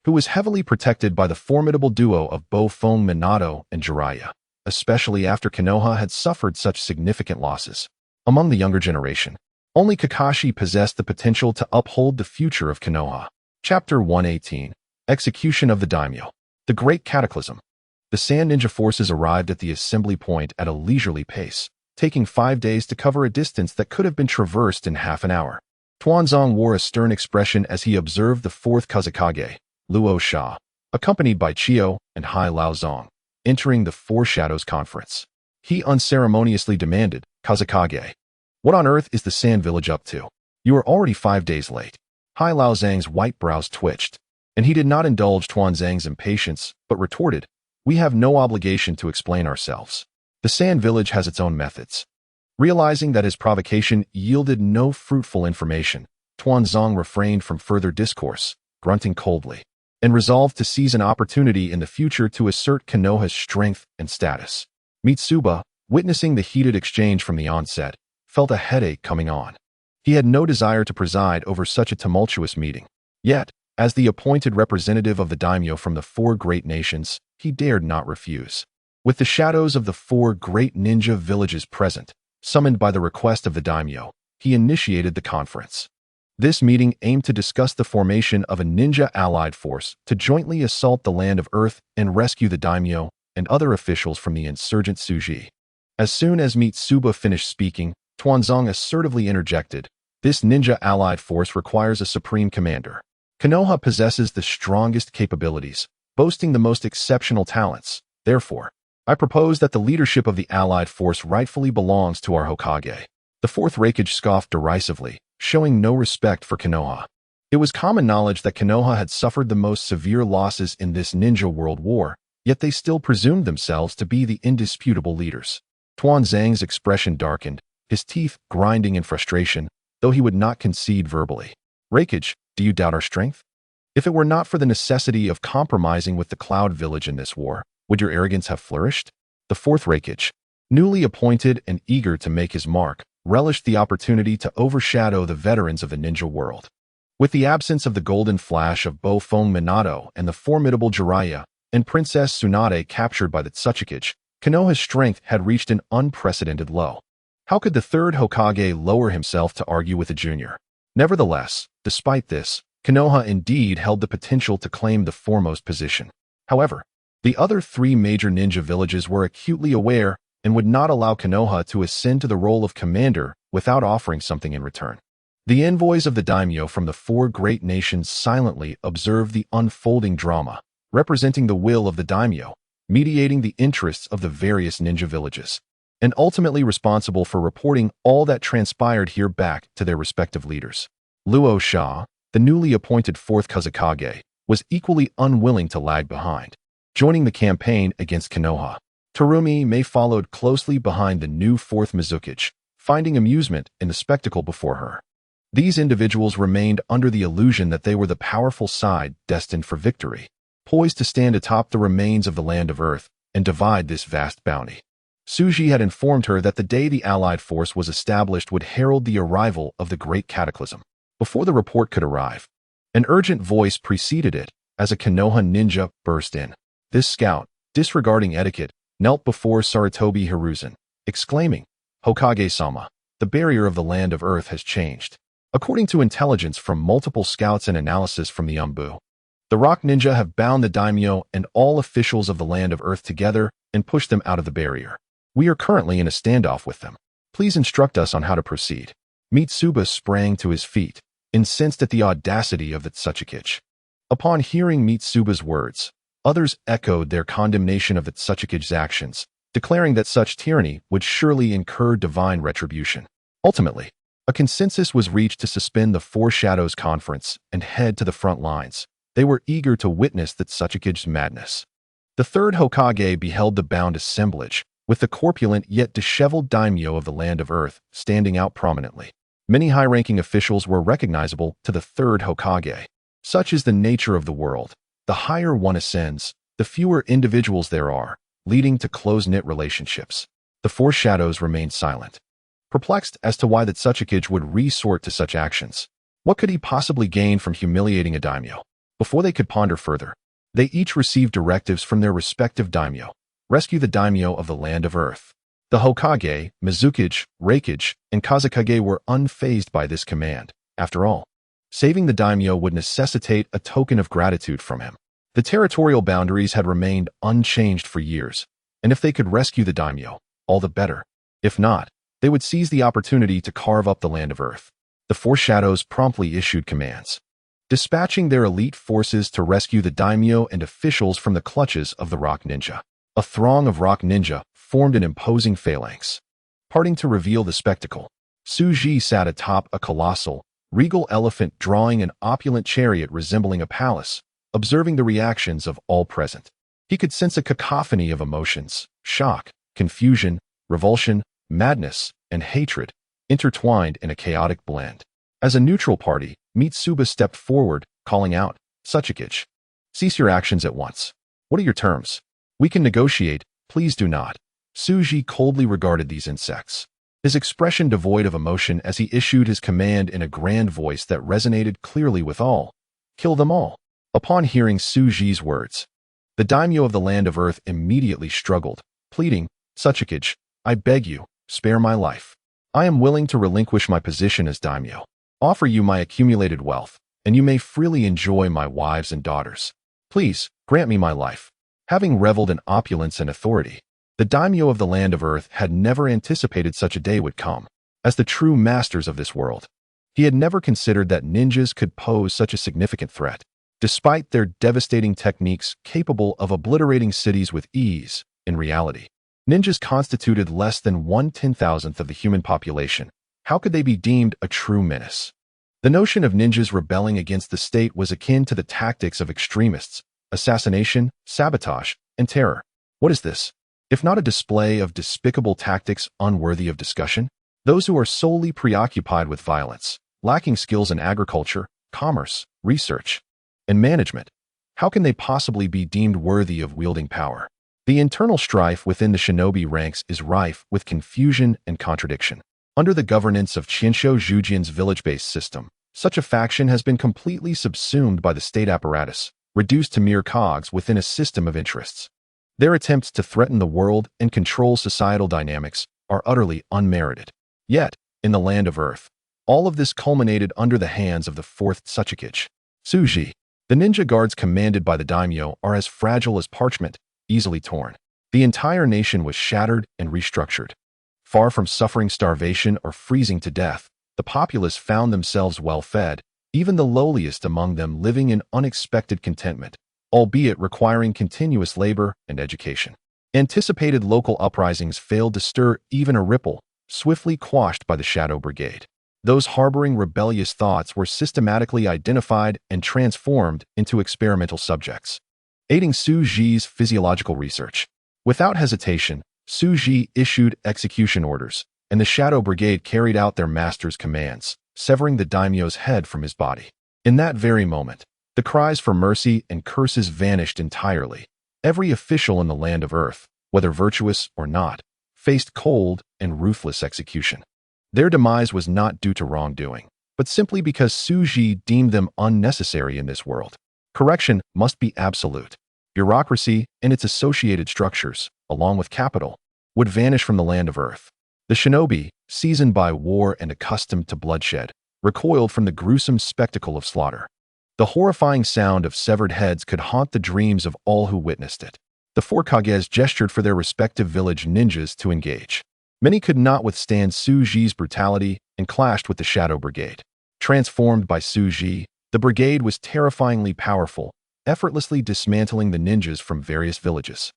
who was heavily protected by the formidable duo of Bofeng Minato and Jiraiya, especially after Konoha had suffered such significant losses. Among the younger generation, only Kakashi possessed the potential to uphold the future of Konoha. Chapter 118. Execution of the Daimyo. The Great Cataclysm. The Sand Ninja forces arrived at the assembly point at a leisurely pace, taking 5 days to cover a distance that could have been traversed in half an hour. Tuanzong wore a stern expression as he observed the fourth Kazekage, Luo Sha, accompanied by Chiyo and Hai Laozong, entering the Four Shadows Conference. He unceremoniously demanded, "Kazekage, what on earth is the Sand Village up to? You are already 5 days late." Hai Laozong's white brows twitched, and he did not indulge Tuanzong's impatience, but retorted, "We have no obligation to explain ourselves. The Sand Village has its own methods." Realizing that his provocation yielded no fruitful information, Tuanzong refrained from further discourse, grunting coldly, and resolved to seize an opportunity in the future to assert Konoha's strength and status. Mitsuba, witnessing the heated exchange from the onset, felt a headache coming on. He had no desire to preside over such a tumultuous meeting. Yet, as the appointed representative of the daimyo from the four great nations, he dared not refuse. With the shadows of the four great ninja villages present, summoned by the request of the daimyo, he initiated the conference. This meeting aimed to discuss the formation of a ninja allied force to jointly assault the land of Earth and rescue the daimyo and other officials from the insurgent Suji. As soon as Mitsuba finished speaking, Tuanzong assertively interjected, "This ninja allied force requires a supreme commander. Konoha possesses the strongest capabilities, boasting the most exceptional talents. Therefore, I propose that the leadership of the allied force rightfully belongs to our Hokage." The fourth Raikage scoffed derisively, showing no respect for Konoha. It was common knowledge that Konoha had suffered the most severe losses in this ninja world war, yet they still presumed themselves to be the indisputable leaders. Tuanzong's expression darkened, his teeth grinding in frustration, though he would not concede verbally. "Raikage, do you doubt our strength? If it were not for the necessity of compromising with the Cloud Village in this war, would your arrogance have flourished?" The fourth Raikage, newly appointed and eager to make his mark, relished the opportunity to overshadow the veterans of the ninja world. With the absence of the golden flash of Bofeng Minato and the formidable Jiraiya and Princess Tsunade captured by the Otsutsuki, Konoha's strength had reached an unprecedented low. How could the third Hokage lower himself to argue with a junior? Nevertheless, despite this, Konoha indeed held the potential to claim the foremost position. However, the other three major ninja villages were acutely aware and would not allow Konoha to ascend to the role of commander without offering something in return. The envoys of the daimyo from the four great nations silently observed the unfolding drama, representing the will of the daimyo, mediating the interests of the various ninja villages, and ultimately responsible for reporting all that transpired here back to their respective leaders. Luo Sha, the newly appointed fourth Kazekage, was equally unwilling to lag behind, joining the campaign against Konoha. Terumi Mei followed closely behind the new fourth Mizuki, finding amusement in the spectacle before her. These individuals remained under the illusion that they were the powerful side destined for victory, poised to stand atop the remains of the land of Earth and divide this vast bounty. Suji had informed her that the day the Allied force was established would herald the arrival of the Great Cataclysm. Before the report could arrive, an urgent voice preceded it as a Konoha ninja burst in. This scout, disregarding etiquette, knelt before Sarutobi Hiruzen, exclaiming, "Hokage-sama, the barrier of the land of Earth has changed." According to intelligence from multiple scouts and analysis from the Umbu, the Rock Ninja have bound the daimyo and all officials of the land of Earth together and pushed them out of the barrier. We are currently in a standoff with them. Please instruct us on how to proceed. Mitsuba sprang to his feet, incensed at the audacity of the Otsutsuki. Upon hearing Mitsuba's words, others echoed their condemnation of the Otsutsuki's actions, declaring that such tyranny would surely incur divine retribution. Ultimately, a consensus was reached to suspend the Four Shadows Conference and head to the front lines. They were eager to witness the Otsutsuki's madness. The third Hokage beheld the bound assemblage, with the corpulent yet disheveled daimyo of the Land of Earth standing out prominently. Many high-ranking officials were recognizable to the third Hokage. Such is the nature of the world. The higher one ascends, the fewer individuals there are, leading to close-knit relationships. The Four Shadows remained silent, perplexed as to why the Otsutsuki would resort to such actions. What could he possibly gain from humiliating a daimyo? Before they could ponder further, they each received directives from their respective daimyo. Rescue the daimyo of the Land of Earth. The Hokage, Mizukage, Reikage, and Kazekage were unfazed by this command. After all, saving the daimyo would necessitate a token of gratitude from him. The territorial boundaries had remained unchanged for years, and if they could rescue the daimyo, all the better. If not, they would seize the opportunity to carve up the Land of Earth. The Four Shadows promptly issued commands, dispatching their elite forces to rescue the daimyo and officials from the clutches of the Rock Ninja. A throng of Rock Ninja formed an imposing phalanx. Parting to reveal the spectacle, Tsuji sat atop a colossal, regal elephant drawing an opulent chariot resembling a palace, observing the reactions of all present. He could sense a cacophony of emotions: shock, confusion, revulsion, madness, and hatred, intertwined in a chaotic blend. As a neutral party, Mitsuba stepped forward, calling out, "Otsutsuki, cease your actions at once. What are your terms? We can negotiate, please do not." Tsuji coldly regarded these insects, his expression devoid of emotion as he issued his command in a grand voice that resonated clearly with all. "Kill them all." Upon hearing Tsuji's words, the daimyo of the Land of Earth immediately struggled, pleading, "Otsutsuki, I beg you, spare my life. I am willing to relinquish my position as daimyo, offer you my accumulated wealth, and you may freely enjoy my wives and daughters. Please, grant me my life." Having reveled in opulence and authority, the daimyo of the Land of Earth had never anticipated such a day would come. As the true masters of this world, he had never considered that ninjas could pose such a significant threat. Despite their devastating techniques capable of obliterating cities with ease, in reality, ninjas constituted less than 1/10,000th of the human population. How could they be deemed a true menace? The notion of ninjas rebelling against the state was akin to the tactics of extremists: assassination, sabotage, and terror. What is this, if not a display of despicable tactics unworthy of discussion? Those who are solely preoccupied with violence, lacking skills in agriculture, commerce, research, and management, how can they possibly be deemed worthy of wielding power? The internal strife within the shinobi ranks is rife with confusion and contradiction. Under the governance of Qinsho Zhujian's village-based system, such a faction has been completely subsumed by the state apparatus, reduced to mere cogs within a system of interests. Their attempts to threaten the world and control societal dynamics are utterly unmerited. Yet, in the Land of Earth, all of this culminated under the hands of the fourth Otsutsuki, Tsuji. The ninja guards commanded by the daimyo are as fragile as parchment, easily torn. The entire nation was shattered and restructured. Far from suffering starvation or freezing to death, the populace found themselves well-fed, even the lowliest among them living in unexpected contentment, albeit requiring continuous labor and education. Anticipated local uprisings failed to stir even a ripple, swiftly quashed by the Shadow Brigade. Those harboring rebellious thoughts were systematically identified and transformed into experimental subjects, aiding Tsuji's physiological research. Without hesitation, Tsuji issued execution orders, and the Shadow Brigade carried out their master's commands, severing the daimyo's head from his body. In that very moment, the cries for mercy and curses vanished entirely. Every official in the Land of Earth, whether virtuous or not, faced cold and ruthless execution. Their demise was not due to wrongdoing, but simply because Tsuji deemed them unnecessary in this world. Correction must be absolute. Bureaucracy and its associated structures, along with capital, would vanish from the Land of Earth. The shinobi, seasoned by war and accustomed to bloodshed, recoiled from the gruesome spectacle of slaughter. The horrifying sound of severed heads could haunt the dreams of all who witnessed it. The four Kages gestured for their respective village ninjas to engage. Many could not withstand Tsuji's brutality and clashed with the Shadow Brigade. Transformed by Suji, the brigade was terrifyingly powerful, effortlessly dismantling the ninjas from various villages,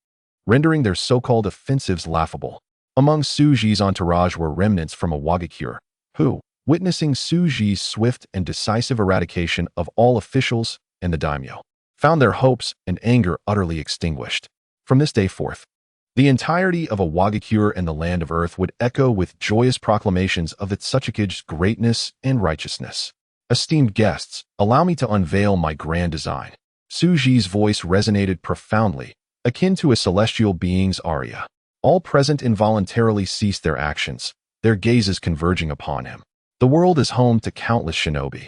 rendering their so-called offensives laughable. Among Suji's entourage were remnants from Awakens, who, witnessing Suji's swift and decisive eradication of all officials and the daimyo, found their hopes and anger utterly extinguished. From this day forth, the entirety of Awakens and the land of earth would echo with joyous proclamations of the Otsutsuki's greatness and righteousness. Esteemed guests, allow me to unveil my grand design. Suji's voice resonated profoundly, akin to a celestial being's aria. All present involuntarily ceased their actions, their gazes converging upon him. The world is home to countless shinobi,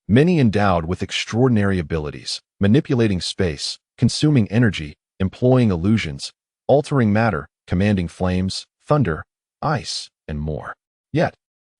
many endowed with extraordinary abilities, manipulating space, consuming energy, employing illusions, altering matter, commanding flames, thunder, ice, and more. Yet,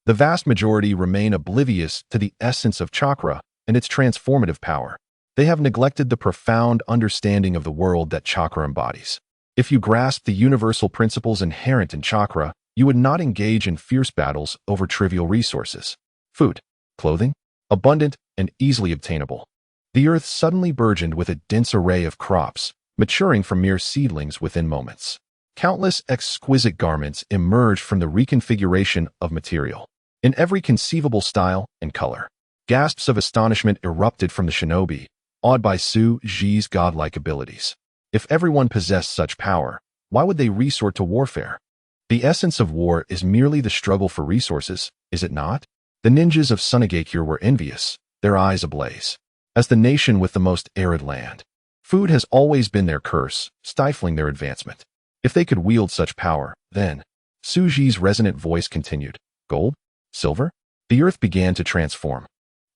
the vast majority remain oblivious to the essence of chakra and its transformative power. They have neglected the profound understanding of the world that chakra embodies. If you grasp the universal principles inherent in chakra, you would not engage in fierce battles over trivial resources. Food, clothing, abundant and easily obtainable. The earth suddenly burgeoned with a dense array of crops, maturing from mere seedlings within moments. Countless exquisite garments emerged from the reconfiguration of material, in every conceivable style and color. Gasps of astonishment erupted from the shinobi, awed by Suji's godlike abilities. If everyone possessed such power, why would they resort to warfare? The essence of war is merely the struggle for resources, is it not? The ninjas of Sunagakure were envious, their eyes ablaze. As the nation with the most arid land, food has always been their curse, stifling their advancement. If they could wield such power, then, Suji's resonant voice continued, gold? Silver? The earth began to transform.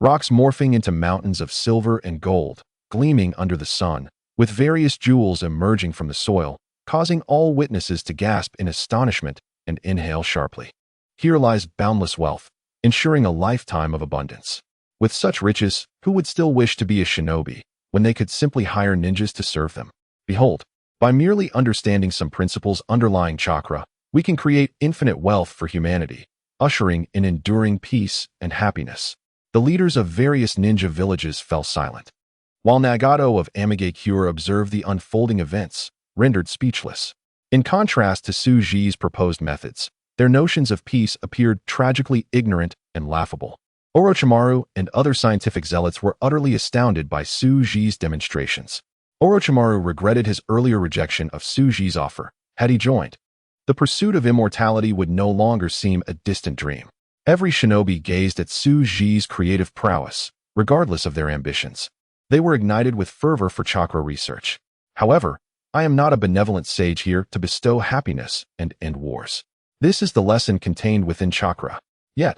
Rocks morphing into mountains of silver and gold, gleaming under the sun, with various jewels emerging from the soil, causing all witnesses to gasp in astonishment and inhale sharply. Here lies boundless wealth, ensuring a lifetime of abundance. With such riches, who would still wish to be a shinobi, when they could simply hire ninjas to serve them? Behold, by merely understanding some principles underlying chakra, we can create infinite wealth for humanity, ushering in enduring peace and happiness. The leaders of various ninja villages fell silent, while Nagato of Amigakure observed the unfolding events, rendered speechless. In contrast to Suji's proposed methods, their notions of peace appeared tragically ignorant and laughable. Orochimaru and other scientific zealots were utterly astounded by Suji's demonstrations. Orochimaru regretted his earlier rejection of Suji's offer. Had he joined, the pursuit of immortality would no longer seem a distant dream. Every shinobi gazed at Suji's creative prowess, regardless of their ambitions. They were ignited with fervor for chakra research. However, I am not a benevolent sage here to bestow happiness and end wars. This is the lesson contained within chakra. Yet,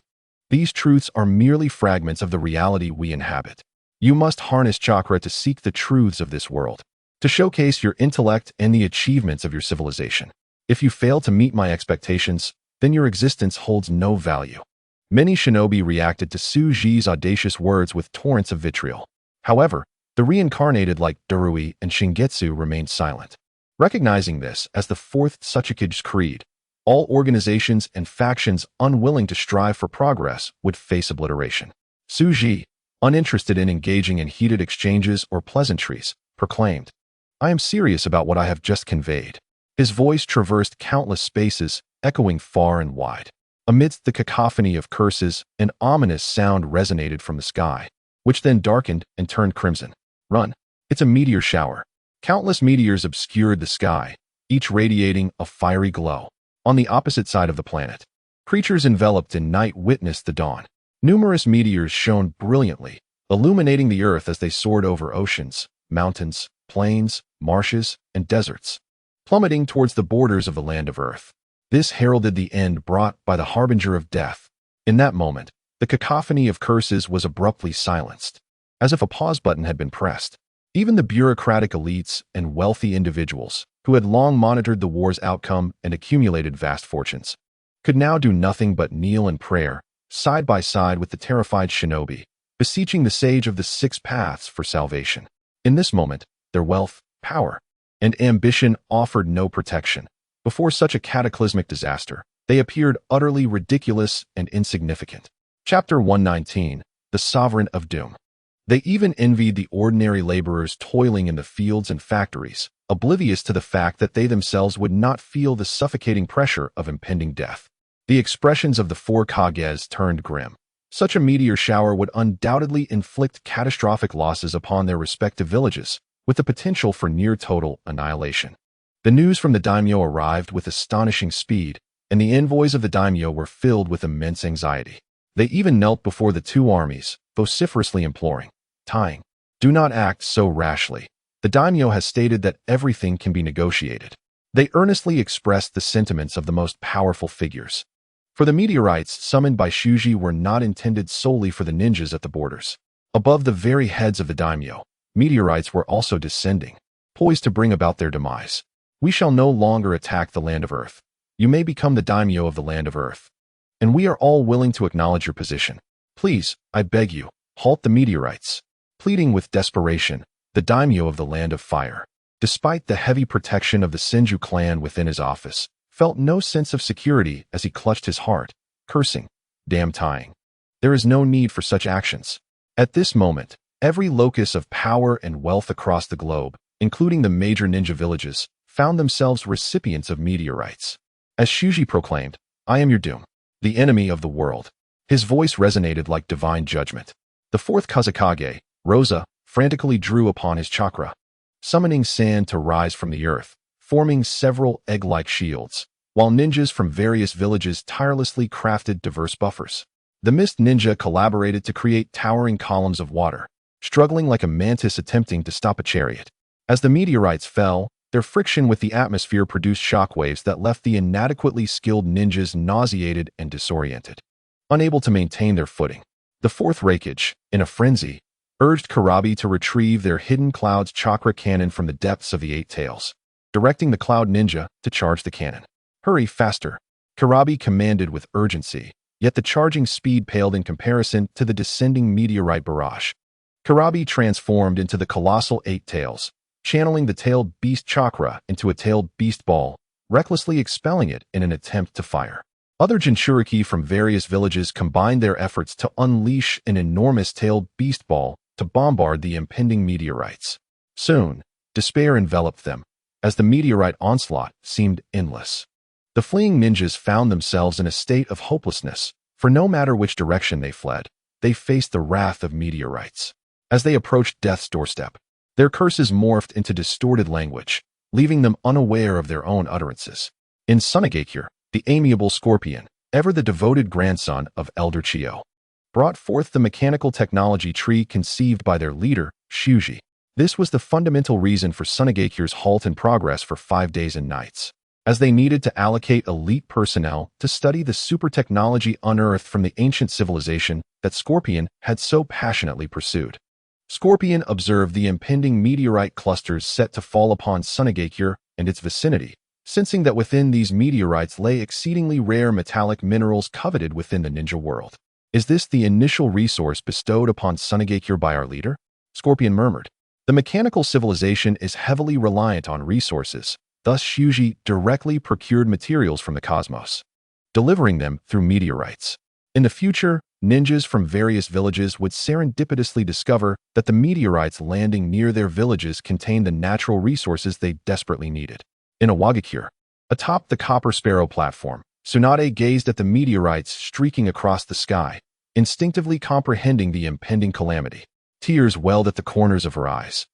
these truths are merely fragments of the reality we inhabit. You must harness chakra to seek the truths of this world, to showcase your intellect and the achievements of your civilization. If you fail to meet my expectations, then your existence holds no value. Many shinobi reacted to Suji's audacious words with torrents of vitriol. However, the reincarnated like Durui and Shingetsu remained silent. Recognizing this as the fourth Otsutsuki's creed, all organizations and factions unwilling to strive for progress would face obliteration. Suji, uninterested in engaging in heated exchanges or pleasantries, proclaimed, "I am serious about what I have just conveyed." His voice traversed countless spaces, echoing far and wide. Amidst the cacophony of curses, an ominous sound resonated from the sky, which then darkened and turned crimson. Run. It's a meteor shower. Countless meteors obscured the sky, each radiating a fiery glow. On the opposite side of the planet, creatures enveloped in night witnessed the dawn. Numerous meteors shone brilliantly, illuminating the earth as they soared over oceans, mountains, plains, marshes, and deserts, plummeting towards the borders of the land of earth. This heralded the end brought by the harbinger of death. In that moment, the cacophony of curses was abruptly silenced, as if a pause button had been pressed. Even the bureaucratic elites and wealthy individuals, who had long monitored the war's outcome and accumulated vast fortunes, could now do nothing but kneel in prayer, side by side with the terrified shinobi, beseeching the sage of the six paths for salvation. In this moment, their wealth, power, and ambition offered no protection. Before such a cataclysmic disaster, They appeared utterly ridiculous and insignificant. Chapter 119, The Sovereign of Doom. They even envied the ordinary laborers toiling in the fields and factories, oblivious to the fact that they themselves would not feel the suffocating pressure of impending death. The expressions of the four Kages turned grim. Such a meteor shower would undoubtedly inflict catastrophic losses upon their respective villages, with the potential for near-total annihilation. The news from the daimyo arrived with astonishing speed, and the envoys of the daimyo were filled with immense anxiety. They even knelt before the two armies, vociferously imploring, "Tying, do not act so rashly. The daimyo has stated that everything can be negotiated." They earnestly expressed the sentiments of the most powerful figures. For the meteorites summoned by Shuji were not intended solely for the ninjas at the borders. Above the very heads of the daimyo, meteorites were also descending, poised to bring about their demise. "We shall no longer attack the land of Earth. You may become the daimyo of the land of Earth. And we are all willing to acknowledge your position. Please, I beg you, halt the meteorites." Pleading with desperation, the daimyo of the land of fire, despite the heavy protection of the Senju clan within his office, felt no sense of security as he clutched his heart, cursing, "Damn Tying. There is no need for such actions." At this moment, every locus of power and wealth across the globe, including the major ninja villages, found themselves recipients of meteorites. As Shuji proclaimed, "I am your doom, the enemy of the world." His voice resonated like divine judgment. The fourth Kazekage, Rosa, frantically drew upon his chakra, summoning sand to rise from the earth, forming several egg-like shields, while ninjas from various villages tirelessly crafted diverse buffers. The Mist Ninja collaborated to create towering columns of water, struggling like a mantis attempting to stop a chariot. As the meteorites fell, their friction with the atmosphere produced shockwaves that left the inadequately skilled ninjas nauseated and disoriented, unable to maintain their footing. The fourth Raikage, in a frenzy, urged Karabi to retrieve their hidden cloud's chakra cannon from the depths of the Eight Tails, directing the Cloud Ninja to charge the cannon. "Hurry faster," Karabi commanded with urgency, yet the charging speed paled in comparison to the descending meteorite barrage. Karabi transformed into the colossal Eight Tails, channeling the tailed beast chakra into a tailed beast ball, recklessly expelling it in an attempt to fire. Other Jinchuriki from various villages combined their efforts to unleash an enormous tailed beast ball to bombard the impending meteorites. Soon, despair enveloped them, as the meteorite onslaught seemed endless. The fleeing ninjas found themselves in a state of hopelessness, for no matter which direction they fled, they faced the wrath of meteorites. As they approached death's doorstep, their curses morphed into distorted language, leaving them unaware of their own utterances. In Sunagakure, the amiable Scorpion, ever the devoted grandson of Elder Chio, brought forth the mechanical technology tree conceived by their leader, Shuji. This was the fundamental reason for Sunagakure's halt in progress for 5 days and nights, as they needed to allocate elite personnel to study the super technology unearthed from the ancient civilization that Scorpion had so passionately pursued. Scorpion observed the impending meteorite clusters set to fall upon Sunagakure and its vicinity, sensing that within these meteorites lay exceedingly rare metallic minerals coveted within the ninja world. "Is this the initial resource bestowed upon Sunagakure by our leader?" Scorpion murmured. The mechanical civilization is heavily reliant on resources, thus Shuji directly procured materials from the cosmos, delivering them through meteorites. In the future, ninjas from various villages would serendipitously discover that the meteorites landing near their villages contained the natural resources they desperately needed. In Awagakure, atop the Copper Sparrow platform, Tsunade gazed at the meteorites streaking across the sky, instinctively comprehending the impending calamity. Tears welled at the corners of her eyes,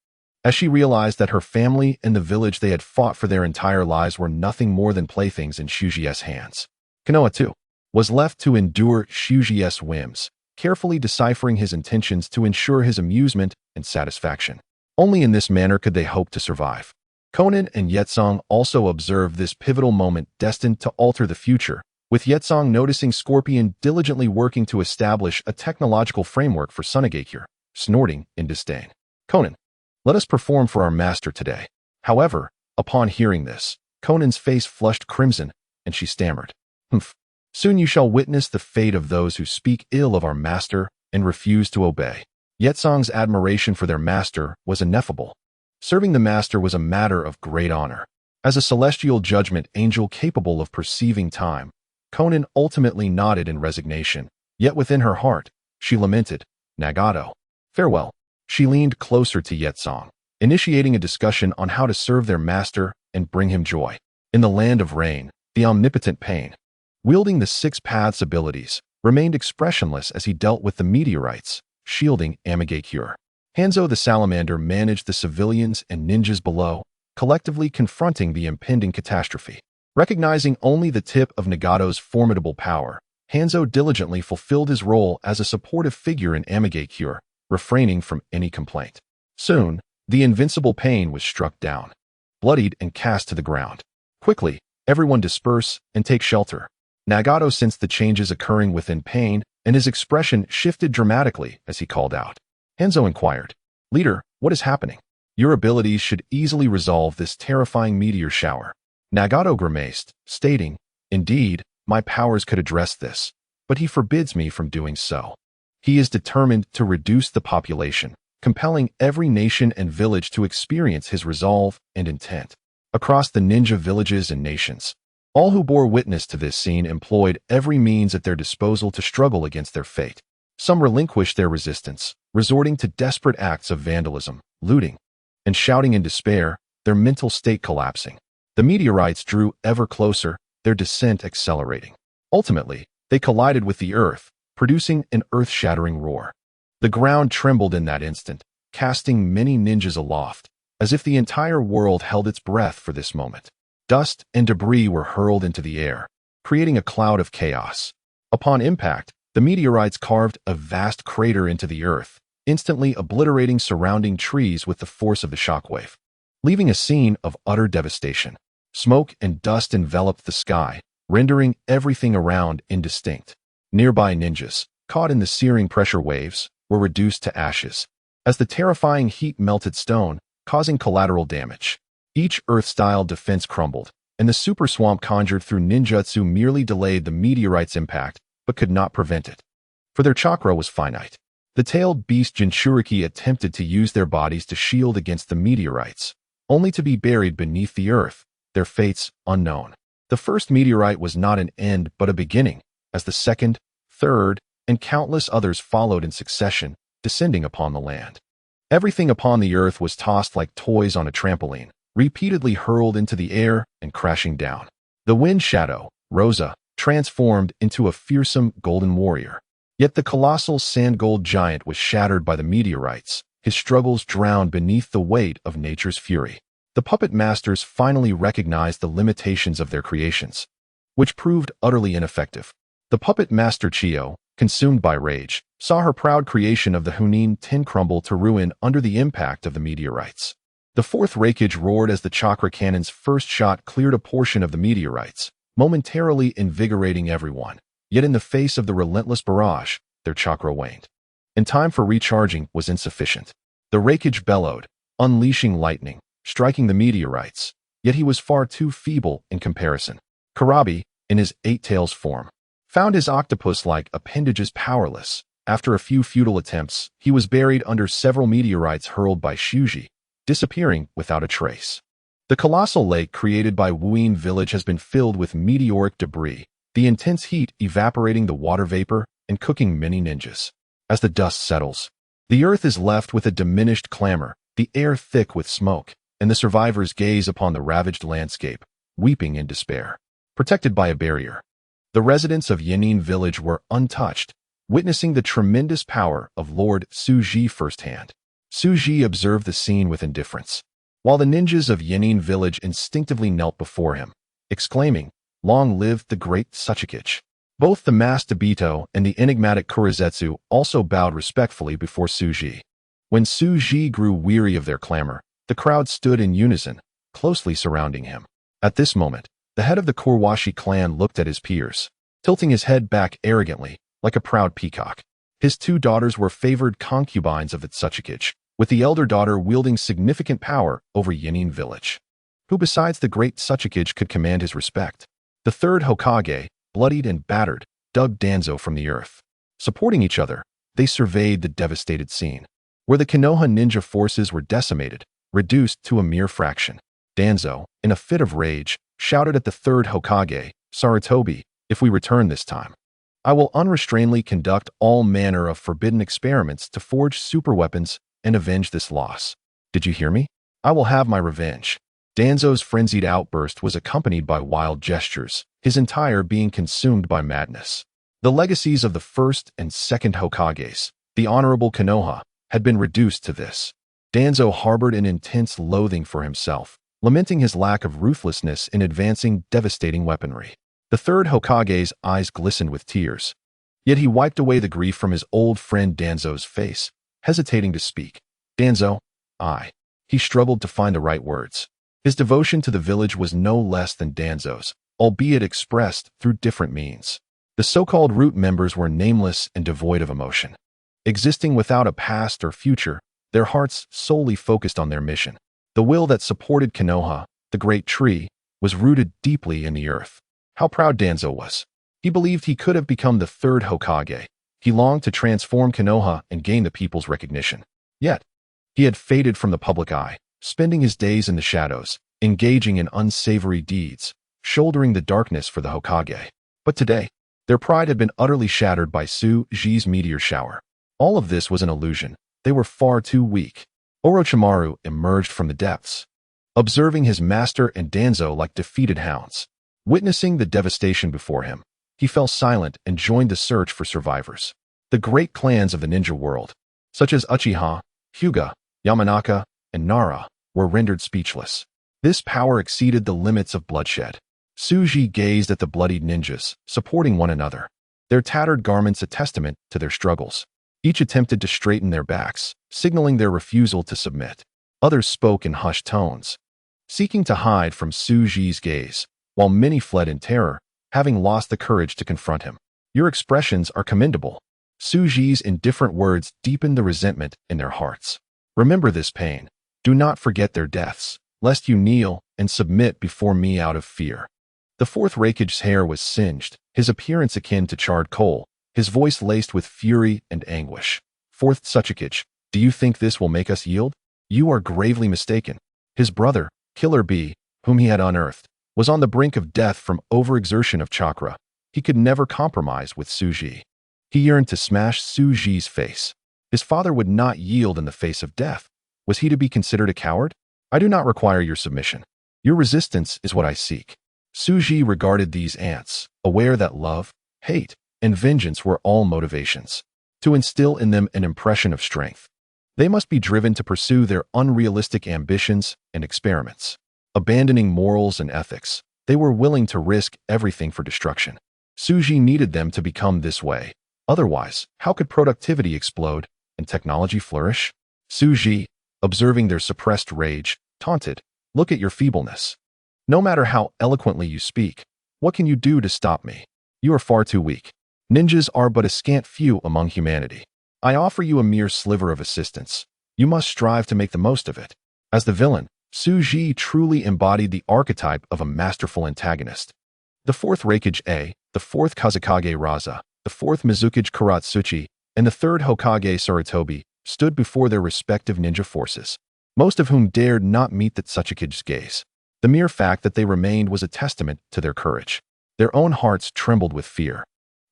as she realized that her family and the village they had fought for their entire lives were nothing more than playthings in Shuji's hands. Konoha, too, was left to endure Shuji's whims, carefully deciphering his intentions to ensure his amusement and satisfaction. Only in this manner could they hope to survive. Konan and Yetsong also observed this pivotal moment destined to alter the future, with Yetsong noticing Scorpion diligently working to establish a technological framework for Sunagakure, snorting in disdain. "Konan, let us perform for our master today." However, upon hearing this, Conan's face flushed crimson, and she stammered, "Humph. Soon you shall witness the fate of those who speak ill of our master and refuse to obey." Yetsong's admiration for their master was ineffable. Serving the master was a matter of great honor. As a celestial judgment angel capable of perceiving time, Konan ultimately nodded in resignation, yet within her heart, she lamented, Nagato. Farewell. She leaned closer to Yetsong, initiating a discussion on how to serve their master and bring him joy. In the land of rain, the omnipotent Pain, wielding the six paths abilities, remained expressionless as he dealt with the meteorites, shielding Amigakure. Hanzo the Salamander managed the civilians and ninjas below, collectively confronting the impending catastrophe. Recognizing only the tip of Nagato's formidable power, Hanzo diligently fulfilled his role as a supportive figure in Amigakure, refraining from any complaint. Soon, the invincible Pain was struck down, bloodied and cast to the ground. Quickly, everyone disperse and take shelter. Nagato sensed the changes occurring within Pain, and his expression shifted dramatically as he called out. Hanzo inquired, Leader, what is happening? Your abilities should easily resolve this terrifying meteor shower. Nagato grimaced, stating, Indeed, my powers could address this, but he forbids me from doing so. He is determined to reduce the population, compelling every nation and village to experience his resolve and intent. Across the ninja villages and nations, all who bore witness to this scene employed every means at their disposal to struggle against their fate. Some relinquished their resistance, resorting to desperate acts of vandalism, looting, and shouting in despair, their mental state collapsing. The meteorites drew ever closer, their descent accelerating. Ultimately, they collided with the earth, producing an earth-shattering roar. The ground trembled in that instant, casting many ninjas aloft, as if the entire world held its breath for this moment. Dust and debris were hurled into the air, creating a cloud of chaos. Upon impact, the meteorites carved a vast crater into the earth, instantly obliterating surrounding trees with the force of the shockwave, leaving a scene of utter devastation. Smoke and dust enveloped the sky, rendering everything around indistinct. Nearby ninjas, caught in the searing pressure waves, were reduced to ashes, as the terrifying heat melted stone, causing collateral damage. Each Earth-style defense crumbled, and the super swamp conjured through ninjutsu merely delayed the meteorite's impact, but could not prevent it. For their chakra was finite. The tailed beast Jinchuriki attempted to use their bodies to shield against the meteorites, only to be buried beneath the earth, their fates unknown. The first meteorite was not an end but a beginning, as the second, third, and countless others followed in succession, descending upon the land. Everything upon the earth was tossed like toys on a trampoline, repeatedly hurled into the air and crashing down. The wind shadow, Rosa, transformed into a fearsome golden warrior. Yet the colossal sand-gold giant was shattered by the meteorites, his struggles drowned beneath the weight of nature's fury. The puppet masters finally recognized the limitations of their creations, which proved utterly ineffective. The puppet master Chiyo, consumed by rage, saw her proud creation of the Hunin 10 crumble to ruin under the impact of the meteorites. The fourth Reikage roared as the chakra cannon's first shot cleared a portion of the meteorites, momentarily invigorating everyone. Yet in the face of the relentless barrage, their chakra waned, and time for recharging was insufficient. The Reikage bellowed, unleashing lightning, striking the meteorites, yet he was far too feeble in comparison. Karabi, in his eight tails form, found his octopus-like appendages powerless. After a few futile attempts, he was buried under several meteorites hurled by Shuji, disappearing without a trace. The colossal lake created by Wuyin village has been filled with meteoric debris, the intense heat evaporating the water vapor and cooking many ninjas. As the dust settles, the earth is left with a diminished clamor, the air thick with smoke, and the survivors gaze upon the ravaged landscape, weeping in despair. Protected by a barrier, the residents of Yanin village were untouched, witnessing the tremendous power of Lord Suji firsthand. Suji observed the scene with indifference, while the ninjas of Yanin village instinctively knelt before him, exclaiming, Long live the great Tsuchikage. Both the masked Obito and the enigmatic Kurizetsu also bowed respectfully before Suji. When Suji grew weary of their clamor, the crowd stood in unison, closely surrounding him. At this moment, the head of the Kurwashi clan looked at his peers, tilting his head back arrogantly, like a proud peacock. His two daughters were favored concubines of the Tsuchikage, with the elder daughter wielding significant power over Yanin village. Who besides the great Tsuchikage could command his respect? The third Hokage, bloodied and battered, dug Danzo from the earth. Supporting each other, they surveyed the devastated scene, where the Konoha ninja forces were decimated, reduced to a mere fraction. Danzo, in a fit of rage, shouted at the third Hokage, Sarutobi, If we return this time, I will unrestrainedly conduct all manner of forbidden experiments to forge superweapons and avenge this loss. Did you hear me? I will have my revenge." Danzo's frenzied outburst was accompanied by wild gestures, his entire being consumed by madness. The legacies of the first and second Hokages, the Honorable Konoha, had been reduced to this. Danzo harbored an intense loathing for himself, lamenting his lack of ruthlessness in advancing devastating weaponry. The third Hokage's eyes glistened with tears. Yet he wiped away the grief from his old friend Danzo's face, hesitating to speak. "Danzo, He struggled to find the right words. His devotion to the village was no less than Danzo's, albeit expressed through different means. The so-called root members were nameless and devoid of emotion. Existing without a past or future, their hearts solely focused on their mission. The will that supported Konoha, the great tree, was rooted deeply in the earth. How proud Danzo was. He believed he could have become the third Hokage. He longed to transform Konoha and gain the people's recognition. Yet, he had faded from the public eye, spending his days in the shadows, engaging in unsavory deeds, shouldering the darkness for the Hokage. But today, their pride had been utterly shattered by Tsuji's meteor shower. All of this was an illusion. They were far too weak. Orochimaru emerged from the depths, observing his master and Danzo like defeated hounds. Witnessing the devastation before him, he fell silent and joined the search for survivors. The great clans of the ninja world, such as Uchiha, Hyuga, Yamanaka, and Nara, were rendered speechless. This power exceeded the limits of bloodshed. Tsuji gazed at the bloodied ninjas, supporting one another, their tattered garments a testament to their struggles. Each attempted to straighten their backs, signaling their refusal to submit. Others spoke in hushed tones, seeking to hide from Tsuji's gaze, while many fled in terror, having lost the courage to confront him. "Your expressions are commendable." Tsuji's indifferent words deepened the resentment in their hearts. "Remember this pain. Do not forget their deaths, lest you kneel and submit before me out of fear." The fourth Raikage's hair was singed, his appearance akin to charred coal, his voice laced with fury and anguish. "Fourth Tsuchikage, do you think this will make us yield? You are gravely mistaken." His brother, Killer Bee, whom he had unearthed, was on the brink of death from overexertion of chakra. He could never compromise with Tsuji. He yearned to smash Tsuji's face. His father would not yield in the face of death. Was he to be considered a coward? "I do not require your submission. Your resistance is what I seek." Tsuji regarded these ants, aware that love, hate, and vengeance were all motivations, to instill in them an impression of strength. They must be driven to pursue their unrealistic ambitions and experiments. Abandoning morals and ethics, they were willing to risk everything for destruction. Tsuji needed them to become this way. Otherwise, how could productivity explode and technology flourish? Tsuji, observing their suppressed rage, taunted, "Look at your feebleness. No matter how eloquently you speak, what can you do to stop me? You are far too weak. Ninjas are but a scant few among humanity. I offer you a mere sliver of assistance. You must strive to make the most of it." As the villain, Tsuji truly embodied the archetype of a masterful antagonist. The fourth Raikage, the fourth Kazekage Raza, the fourth Mizukage Karatsuchi, and the third Hokage Sarutobi stood before their respective ninja forces, most of whom dared not meet the Tsuchikage's gaze. The mere fact that they remained was a testament to their courage. Their own hearts trembled with fear,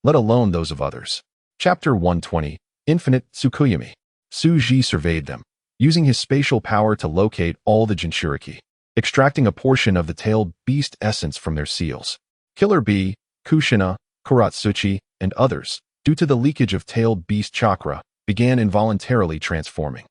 let alone those of others. Chapter 120, Infinite Tsukuyami. Tsuji surveyed them, using his spatial power to locate all the Jinchuriki, extracting a portion of the tailed beast essence from their seals. Killer Bee, Kushina, Karatsuchi, and others, due to the leakage of tailed beast chakra, began involuntarily transforming.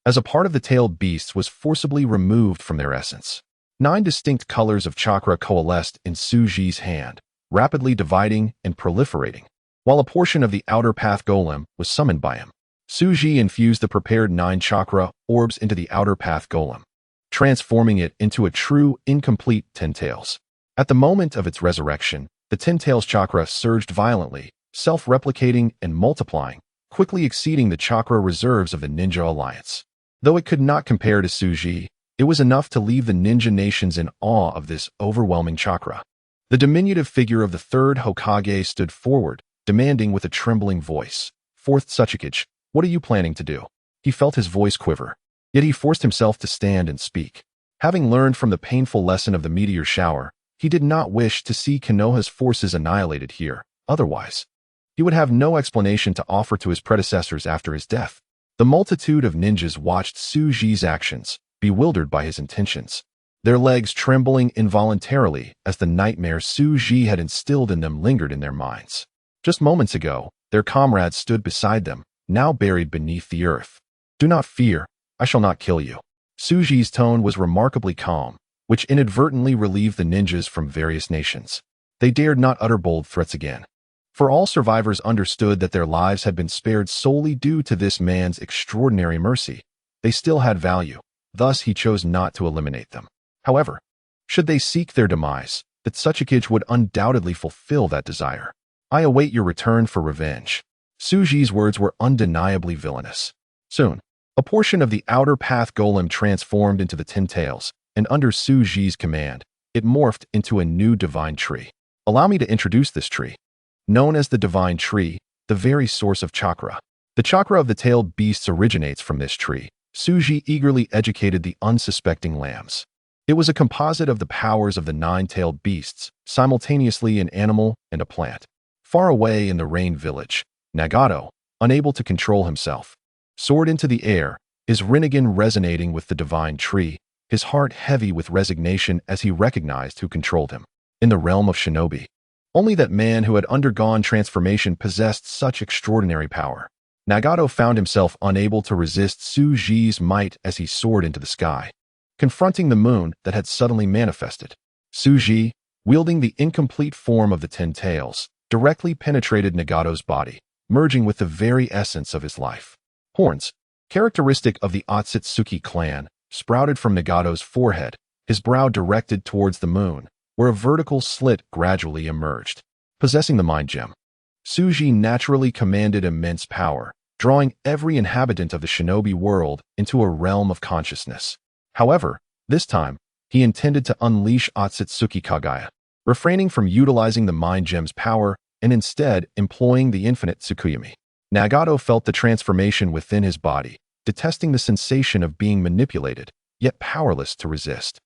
As a part of the tailed beasts was forcibly removed from their essence, 9 distinct colors of chakra coalesced in Tsuji's hand, rapidly dividing and proliferating, while a portion of the outer path golem was summoned by him. Tsuji infused the prepared 9 chakra orbs into the outer path golem, transforming it into a true, incomplete Ten Tails. At the moment of its resurrection, the Ten Tails chakra surged violently, self-replicating and multiplying, quickly exceeding the chakra reserves of the Ninja Alliance. Though it could not compare to Tsuji, it was enough to leave the ninja nations in awe of this overwhelming chakra. The diminutive figure of the third Hokage stood forward, demanding with a trembling voice, "Fourth Tsuchikage, what are you planning to do?" He felt his voice quiver, yet he forced himself to stand and speak. Having learned from the painful lesson of the meteor shower, He did not wish to see Konoha's forces annihilated here, otherwise he would have no explanation to offer to his predecessors after his death. The multitude of ninjas watched Suji's actions, bewildered by his intentions, their legs trembling involuntarily as the nightmare Suji had instilled in them lingered in their minds. Just moments ago, their comrades stood beside them, now buried beneath the earth. "Do not fear, I shall not kill you." Suji's tone was remarkably calm, which inadvertently relieved the ninjas from various nations. They dared not utter bold threats again. For all survivors understood that their lives had been spared solely due to this man's extraordinary mercy. They still had value, thus he chose not to eliminate them. However, should they seek their demise, the Otsutsuki would undoubtedly fulfill that desire. "I await your return for revenge." Suji's words were undeniably villainous. Soon, a portion of the outer path golem transformed into the Ten Tails, and under Suji's command, it morphed into a new divine tree. Allow me to introduce this tree. Known as the divine tree, the very source of chakra. The chakra of the tailed beasts originates from this tree. Suji eagerly educated the unsuspecting lambs. It was a composite of the powers of the nine-tailed beasts, simultaneously an animal and a plant. Far away in the rain village, Nagato, unable to control himself, soared into the air, his Rinnegan resonating with the divine tree, his heart heavy with resignation as he recognized who controlled him. In the realm of shinobi, only that man who had undergone transformation possessed such extraordinary power. Nagato found himself unable to resist Suji's might as he soared into the sky, confronting the moon that had suddenly manifested. Suji, wielding the incomplete form of the Ten Tails, directly penetrated Nagato's body, merging with the very essence of his life. Horns, characteristic of the Otsutsuki clan, sprouted from Nagato's forehead, his brow directed towards the moon, where a vertical slit gradually emerged. Possessing the mind gem, Suji naturally commanded immense power, drawing every inhabitant of the shinobi world into a realm of consciousness. However, this time, he intended to unleash Otsutsuki Kagaya, refraining from utilizing the mind gem's power and instead employing the infinite Tsukuyami. Nagato felt the transformation within his body, detesting the sensation of being manipulated, yet powerless to resist.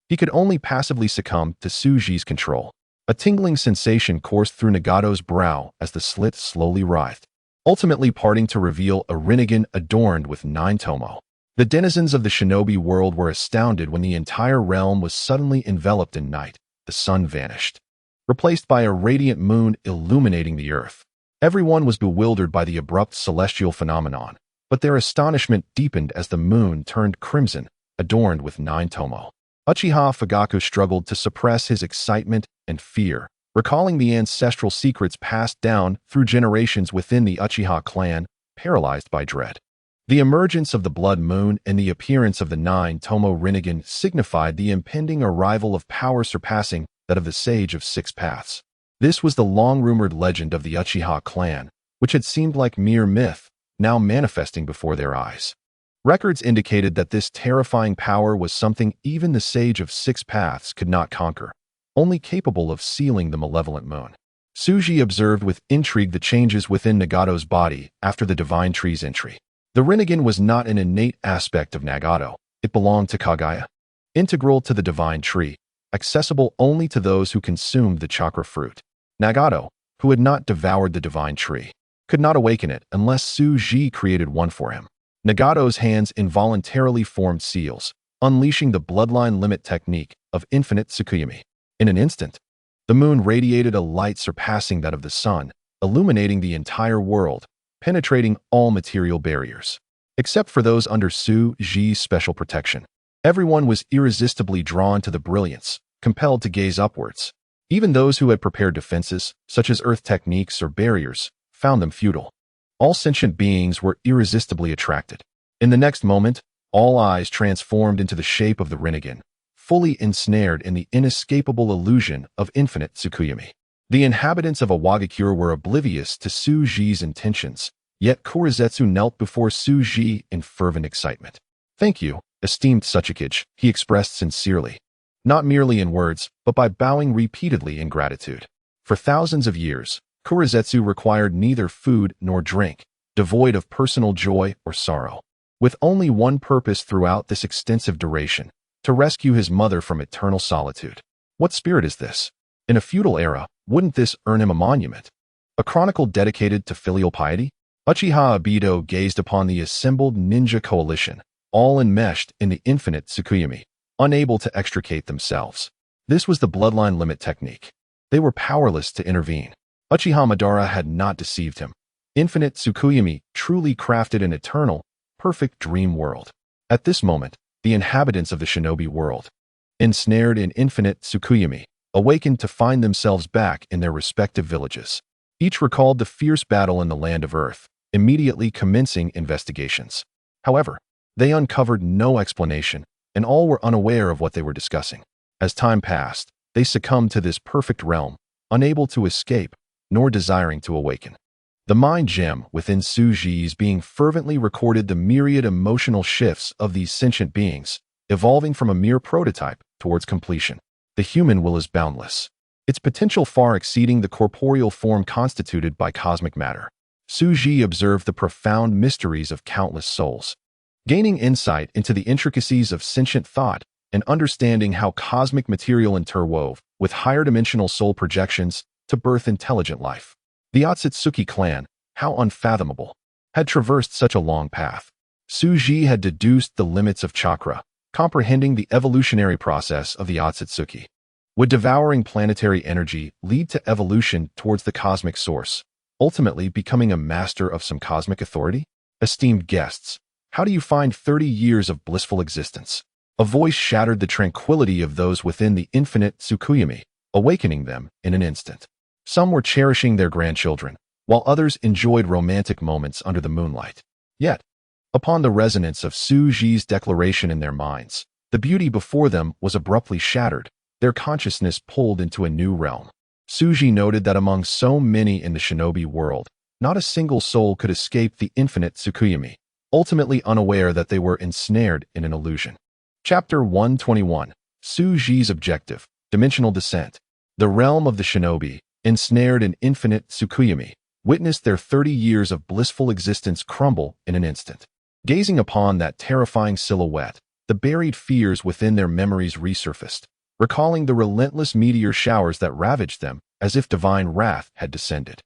He could only passively succumb to Suji's control. A tingling sensation coursed through Nagato's brow as the slit slowly writhed, ultimately parting to reveal a Rinnegan adorned with 9 tomo. The denizens of the shinobi world were astounded when the entire realm was suddenly enveloped in night. The sun vanished, replaced by a radiant moon illuminating the earth. Everyone was bewildered by the abrupt celestial phenomenon, but their astonishment deepened as the moon turned crimson, adorned with 9 tomo. Uchiha Fugaku struggled to suppress his excitement and fear, recalling the ancestral secrets passed down through generations within the Uchiha clan, paralyzed by dread. The emergence of the blood moon and the appearance of the 9 tomo Rinnegan signified the impending arrival of power surpassing that of the Sage of Six Paths. This was the long-rumored legend of the Uchiha clan, which had seemed like mere myth, now manifesting before their eyes. Records indicated that this terrifying power was something even the Sage of Six Paths could not conquer, only capable of sealing the malevolent moon. Suji observed with intrigue the changes within Nagato's body after the divine tree's entry. The Rinnegan was not an innate aspect of Nagato, it belonged to Kagaya, integral to the divine tree, accessible only to those who consumed the chakra fruit. Nagato, who had not devoured the divine tree, could not awaken it unless Suji created one for him. Nagato's hands involuntarily formed seals, unleashing the bloodline limit technique of infinite Tsukuyami. In an instant, the moon radiated a light surpassing that of the sun, illuminating the entire world, penetrating all material barriers. Except for those under Suji's special protection, everyone was irresistibly drawn to the brilliance, compelled to gaze upwards. Even those who had prepared defenses, such as earth techniques or barriers, found them futile. All sentient beings were irresistibly attracted. In the next moment, all eyes transformed into the shape of the Rinnegan, fully ensnared in the inescapable illusion of infinite Tsukuyami. The inhabitants of Awakens were oblivious to Suji's intentions, yet Kurizetsu knelt before Suji in fervent excitement. "Thank you, esteemed Otsutsuki," he expressed sincerely, not merely in words, but by bowing repeatedly in gratitude. For thousands of years, Kurizetsu required neither food nor drink, devoid of personal joy or sorrow, with only one purpose throughout this extensive duration: to rescue his mother from eternal solitude. What spirit is this? In a feudal era, wouldn't this earn him a monument? A chronicle dedicated to filial piety? Uchiha Obito gazed upon the assembled ninja coalition, all enmeshed in the infinite Tsukuyomi, unable to extricate themselves. This was the bloodline limit technique. They were powerless to intervene. Uchiha Madara had not deceived him. Infinite Tsukuyomi truly crafted an eternal, perfect dream world. At this moment, the inhabitants of the shinobi world, ensnared in infinite Tsukuyomi, awakened to find themselves back in their respective villages. Each recalled the fierce battle in the land of Earth, immediately commencing investigations. However, they uncovered no explanation, and all were unaware of what they were discussing. As time passed, they succumbed to this perfect realm, unable to escape, nor desiring to awaken. The mind gem within Suji's being fervently recorded the myriad emotional shifts of these sentient beings, evolving from a mere prototype towards completion. The human will is boundless, its potential far exceeding the corporeal form constituted by cosmic matter. Suji observed the profound mysteries of countless souls, gaining insight into the intricacies of sentient thought and understanding how cosmic material interwove with higher dimensional soul projections to birth intelligent life. The Otsutsuki clan, how unfathomable, had traversed such a long path. Suji had deduced the limits of chakra, comprehending the evolutionary process of the Otsutsuki. Would devouring planetary energy lead to evolution towards the cosmic source, ultimately becoming a master of some cosmic authority? Esteemed guests, how do you find 30 years of blissful existence? A voice shattered the tranquility of those within the infinite Tsukuyomi, awakening them in an instant. Some were cherishing their grandchildren, while others enjoyed romantic moments under the moonlight. Yet, upon the resonance of Suji's declaration in their minds, the beauty before them was abruptly shattered, their consciousness pulled into a new realm. Suji noted that among so many in the shinobi world, not a single soul could escape the infinite Tsukuyomi, ultimately unaware that they were ensnared in an illusion. Chapter 121. Suji's Objective, Dimensional Descent. The realm of the shinobi, ensnared in infinite Tsukuyomi, witnessed their 30 years of blissful existence crumble in an instant. Gazing upon that terrifying silhouette, the buried fears within their memories resurfaced, recalling the relentless meteor showers that ravaged them as if divine wrath had descended.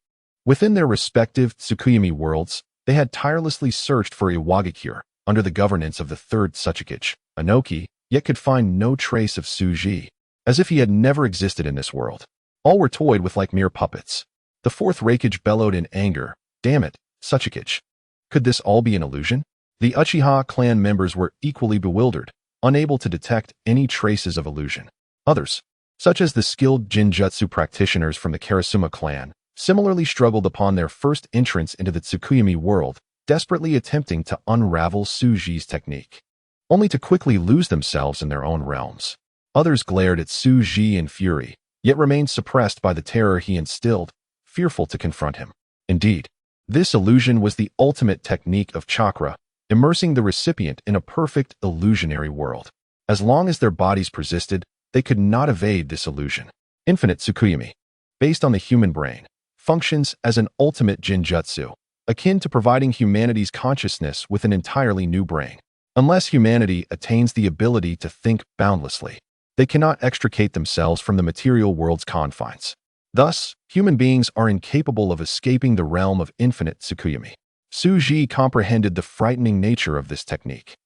Within their respective Tsukuyomi worlds, they had tirelessly searched for Iwagakure under the governance of the third Tsuchikage, Anoki, yet could find no trace of Suji, as if he had never existed in this world. All were toyed with like mere puppets. The fourth Raikage bellowed in anger, "Damn it, Tsuchikage! Could this all be an illusion?" The Uchiha clan members were equally bewildered, unable to detect any traces of illusion. Others, such as the skilled Jinjutsu practitioners from the Karasuma clan, similarly struggled upon their first entrance into the Tsukuyomi world, desperately attempting to unravel Suji's technique, only to quickly lose themselves in their own realms. Others glared at Suji in fury, yet remained suppressed by the terror he instilled, fearful to confront him. Indeed, this illusion was the ultimate technique of chakra, immersing the recipient in a perfect illusionary world. As long as their bodies persisted, they could not evade this illusion. Infinite Tsukuyomi, based on the human brain, functions as an ultimate Jinjutsu, akin to providing humanity's consciousness with an entirely new brain. Unless humanity attains the ability to think boundlessly, they cannot extricate themselves from the material world's confines. Thus, human beings are incapable of escaping the realm of infinite Tsukuyomi. Suji comprehended the frightening nature of this technique.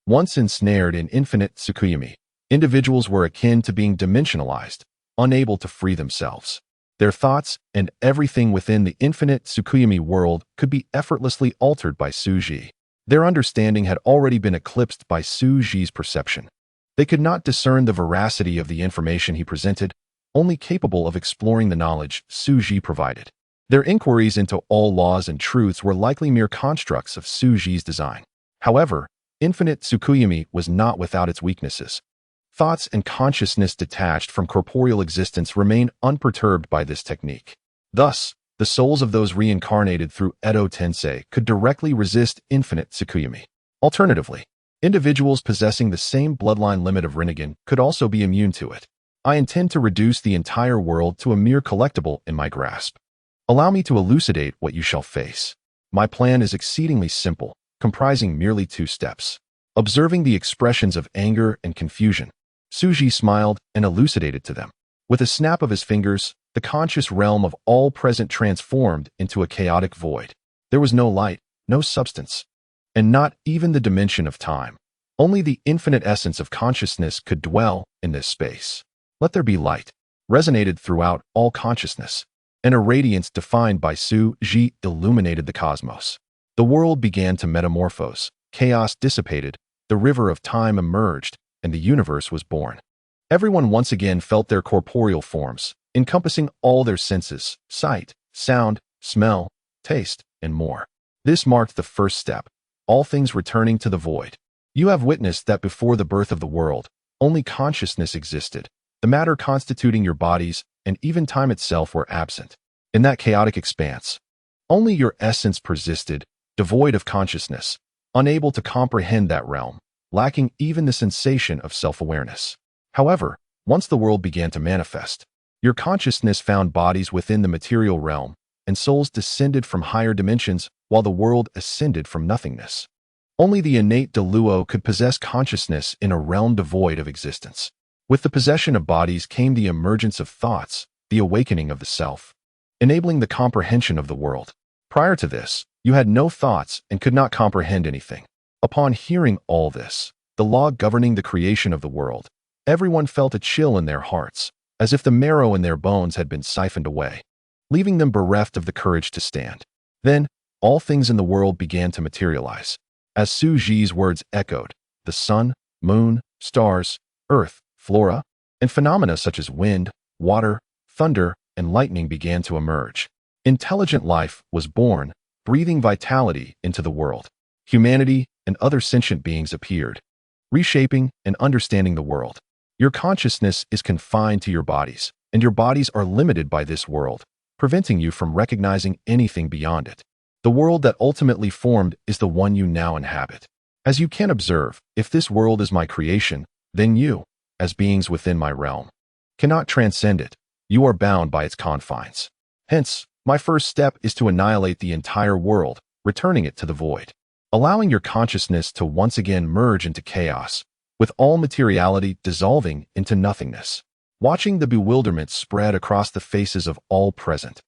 Once ensnared in infinite Tsukuyomi, individuals were akin to being dimensionalized, unable to free themselves. Their thoughts and everything within the infinite Tsukuyomi world could be effortlessly altered by Suji. Their understanding had already been eclipsed by Suji's perception. They could not discern the veracity of the information he presented, only capable of exploring the knowledge Suji provided. Their inquiries into all laws and truths were likely mere constructs of Suji's design. However, infinite Tsukuyomi was not without its weaknesses. Thoughts and consciousness detached from corporeal existence remain unperturbed by this technique. Thus, the souls of those reincarnated through Edo Tensei could directly resist infinite Tsukuyomi. Alternatively, individuals possessing the same bloodline limit of Rinnegan could also be immune to it. I intend to reduce the entire world to a mere collectible in my grasp. Allow me to elucidate what you shall face. My plan is exceedingly simple, comprising merely 2 steps. Observing the expressions of anger and confusion, Suji smiled and elucidated to them. With a snap of his fingers, the conscious realm of all present transformed into a chaotic void. There was no light, no substance, and not even the dimension of time. Only the infinite essence of consciousness could dwell in this space. Let there be light resonated throughout all consciousness, and a radiance defined by Su Ji illuminated the cosmos. The world began to metamorphose, chaos dissipated, the river of time emerged, and the universe was born. Everyone once again felt their corporeal forms, encompassing all their senses: sight, sound, smell, taste, and more. This marked the first step, all things returning to the void. You have witnessed that before the birth of the world, only consciousness existed. The matter constituting your bodies and even time itself were absent. In that chaotic expanse, only your essence persisted, devoid of consciousness, unable to comprehend that realm, lacking even the sensation of self-awareness. However, once the world began to manifest, your consciousness found bodies within the material realm, and souls descended from higher dimensions while the world ascended from nothingness. Only the innate Deluo could possess consciousness in a realm devoid of existence. With the possession of bodies came the emergence of thoughts, the awakening of the self, enabling the comprehension of the world. Prior to this, you had no thoughts and could not comprehend anything. Upon hearing all this, the law governing the creation of the world, everyone felt a chill in their hearts, as if the marrow in their bones had been siphoned away, leaving them bereft of the courage to stand. Then, all things in the world began to materialize. As Su Ji's words echoed, the sun, moon, stars, earth, flora, and phenomena such as wind, water, thunder, and lightning began to emerge. Intelligent life was born, breathing vitality into the world. Humanity and other sentient beings appeared, reshaping and understanding the world. Your consciousness is confined to your bodies, and your bodies are limited by this world, preventing you from recognizing anything beyond it. The world that ultimately formed is the one you now inhabit. As you can observe, if this world is my creation, then you, as beings within my realm, cannot transcend it. You are bound by its confines. Hence, my first step is to annihilate the entire world, returning it to the void, allowing your consciousness to once again merge into chaos, with all materiality dissolving into nothingness. Watching the bewilderment spread across the faces of all present,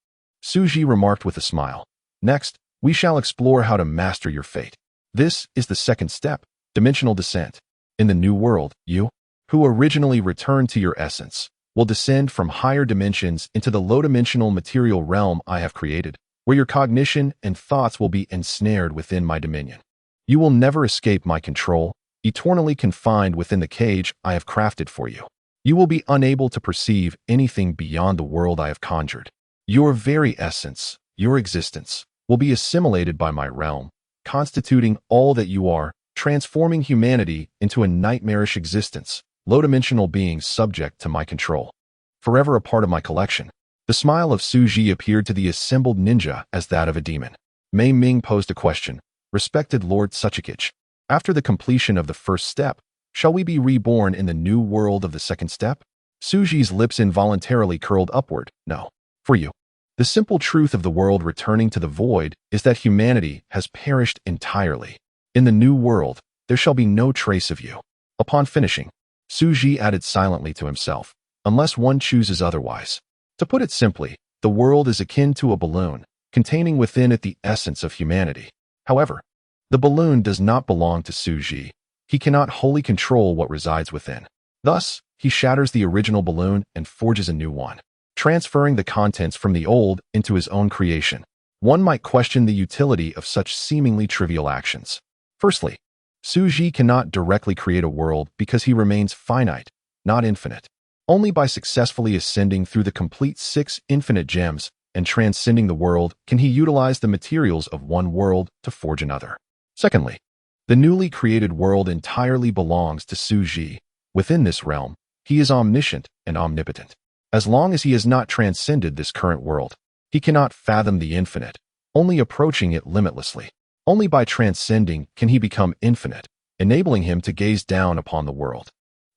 Su Ji remarked with a smile, "Next, we shall explore how to master your fate. This is the second step, dimensional descent. In the new world, you, who originally returned to your essence, will descend from higher dimensions into the low-dimensional material realm I have created, where your cognition and thoughts will be ensnared within my dominion. You will never escape my control, eternally confined within the cage I have crafted for you. You will be unable to perceive anything beyond the world I have conjured. Your very essence, your existence, will be assimilated by my realm, constituting all that you are, transforming humanity into a nightmarish existence, low-dimensional beings subject to my control. Forever a part of my collection." The smile of Su Ji appeared to the assembled ninja as that of a demon. Mei Ming posed a question, "Respected Lord Otsutsuki, after the completion of the first step, shall we be reborn in the new world of the second step?" Su Ji's lips involuntarily curled upward. "No. For you. The simple truth of the world returning to the void is that humanity has perished entirely. In the new world, there shall be no trace of you." Upon finishing, Su Ji added silently to himself, "Unless one chooses otherwise." To put it simply, the world is akin to a balloon, containing within it the essence of humanity. However, the balloon does not belong to Su Ji. He cannot wholly control what resides within. Thus, he shatters the original balloon and forges a new one, transferring the contents from the old into his own creation. One might question the utility of such seemingly trivial actions. Firstly, Su Ji cannot directly create a world because he remains finite, not infinite. Only by successfully ascending through the complete 6 infinite gems and transcending the world can he utilize the materials of one world to forge another. Secondly, the newly created world entirely belongs to Su Ji. Within this realm, he is omniscient and omnipotent. As long as he has not transcended this current world, he cannot fathom the infinite, only approaching it limitlessly. Only by transcending can he become infinite, enabling him to gaze down upon the world.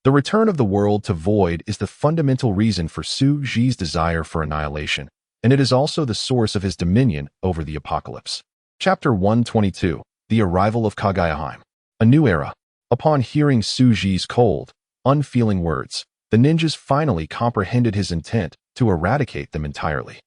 The return of the world to void is the fundamental reason for Su Ji's desire for annihilation, and it is also the source of his dominion over the apocalypse. Chapter 122, The Arrival of Kagayaheim. A New Era. Upon hearing Su Ji's cold, unfeeling words, the ninjas finally comprehended his intent to eradicate them entirely.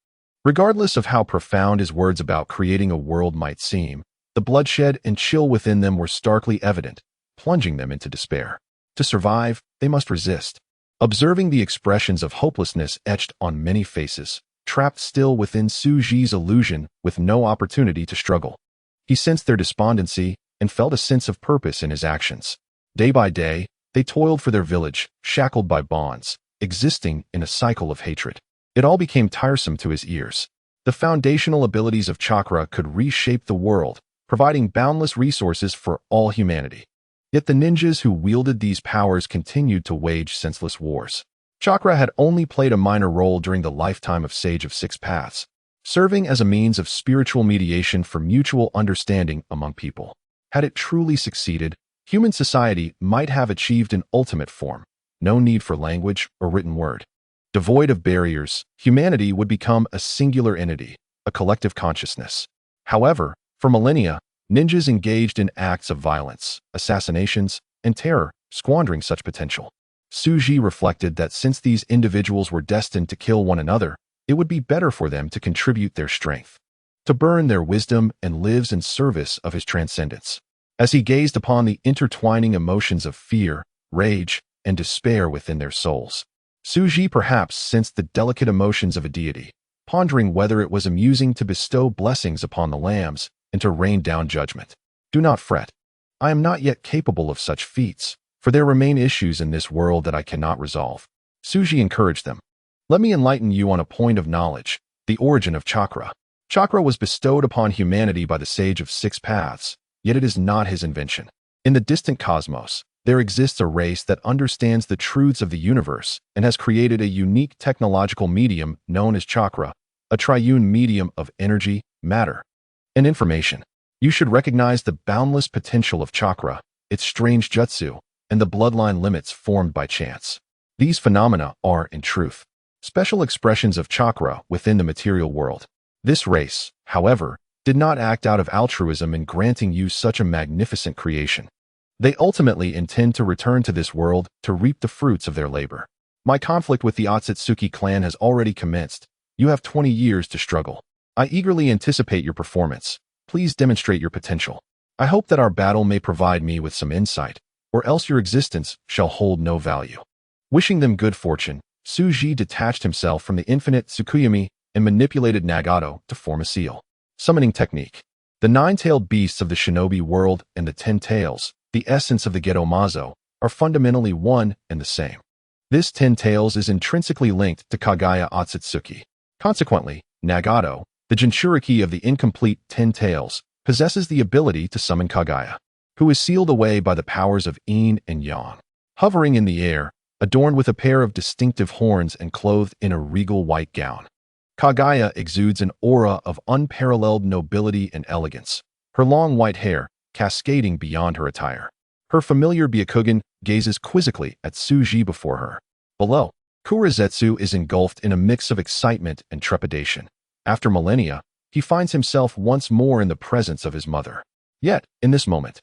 Regardless of how profound his words about creating a world might seem, the bloodshed and chill within them were starkly evident, plunging them into despair. To survive, they must resist. Observing the expressions of hopelessness etched on many faces, trapped still within Su Ji's illusion with no opportunity to struggle, he sensed their despondency and felt a sense of purpose in his actions. Day by day, they toiled for their village, shackled by bonds, existing in a cycle of hatred. It all became tiresome to his ears. The foundational abilities of chakra could reshape the world, providing boundless resources for all humanity. Yet the ninjas who wielded these powers continued to wage senseless wars. Chakra had only played a minor role during the lifetime of Sage of Six Paths, serving as a means of spiritual mediation for mutual understanding among people. Had it truly succeeded, human society might have achieved an ultimate form, no need for language or written word. Devoid of barriers, humanity would become a singular entity, a collective consciousness. However, for millennia, ninjas engaged in acts of violence, assassinations, and terror, squandering such potential. Su Ji reflected that since these individuals were destined to kill one another, it would be better for them to contribute their strength, to burn their wisdom and lives in service of his transcendence. As he gazed upon the intertwining emotions of fear, rage, and despair within their souls, Su Ji perhaps sensed the delicate emotions of a deity, pondering whether it was amusing to bestow blessings upon the lambs and to rain down judgment. Do not fret. I am not yet capable of such feats, for there remain issues in this world that I cannot resolve. Su Ji encouraged them. Let me enlighten you on a point of knowledge, the origin of chakra. Chakra was bestowed upon humanity by the Sage of Six Paths, yet it is not his invention. In the distant cosmos, there exists a race that understands the truths of the universe and has created a unique technological medium known as chakra, a triune medium of energy, matter, and information. You should recognize the boundless potential of chakra, its strange jutsu, and the bloodline limits formed by chance. These phenomena are, in truth, special expressions of chakra within the material world. This race, however, did not act out of altruism in granting you such a magnificent creation. They ultimately intend to return to this world to reap the fruits of their labor. My conflict with the Otsutsuki clan has already commenced. You have 20 years to struggle. I eagerly anticipate your performance. Please demonstrate your potential. I hope that our battle may provide me with some insight, or else your existence shall hold no value. Wishing them good fortune, Su Ji detached himself from the infinite Tsukuyomi and manipulated Nagato to form a seal. Summoning technique. The nine-tailed beasts of the shinobi world and the 10 tails, the essence of the Gedomazo, are fundamentally one and the same. This 10 tails is intrinsically linked to Kagaya Otsutsuki. Consequently, Nagato, the Jinchuriki of the incomplete 10 tails, possesses the ability to summon Kagaya, who is sealed away by the powers of Yin and Yang. Hovering in the air, adorned with a pair of distinctive horns and clothed in a regal white gown, Kagaya exudes an aura of unparalleled nobility and elegance, her long white hair cascading beyond her attire. Her familiar Byakugan gazes quizzically at Su Ji before her. Below, Kurizetsu is engulfed in a mix of excitement and trepidation. After millennia, he finds himself once more in the presence of his mother. Yet, in this moment,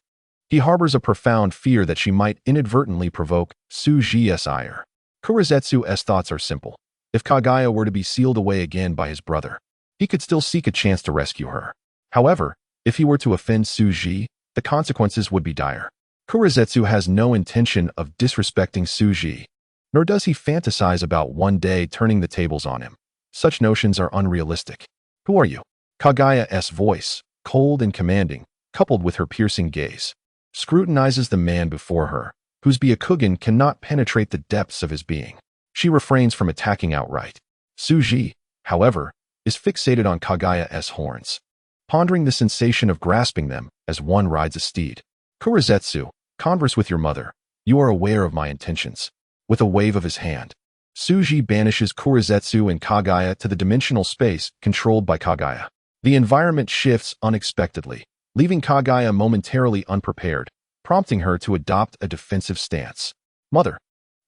he harbors a profound fear that she might inadvertently provoke Su Ji's ire. Kurizetsu's thoughts are simple. If Kagaya were to be sealed away again by his brother, he could still seek a chance to rescue her. However, if he were to offend Su Ji, the consequences would be dire. Kurizetsu has no intention of disrespecting Su Ji, nor does he fantasize about one day turning the tables on him. Such notions are unrealistic. Who are you? Kagaya's voice, cold and commanding, coupled with her piercing gaze, scrutinizes the man before her, whose Byakugan cannot penetrate the depths of his being. She refrains from attacking outright. Su Ji, however, is fixated on Kagaya's horns, pondering the sensation of grasping them as one rides a steed. Kurizetsu, converse with your mother. You are aware of my intentions. With a wave of his hand, Su Ji banishes Kurizetsu and Kagaya to the dimensional space controlled by Kagaya. The environment shifts unexpectedly, leaving Kagaya momentarily unprepared, prompting her to adopt a defensive stance. Mother,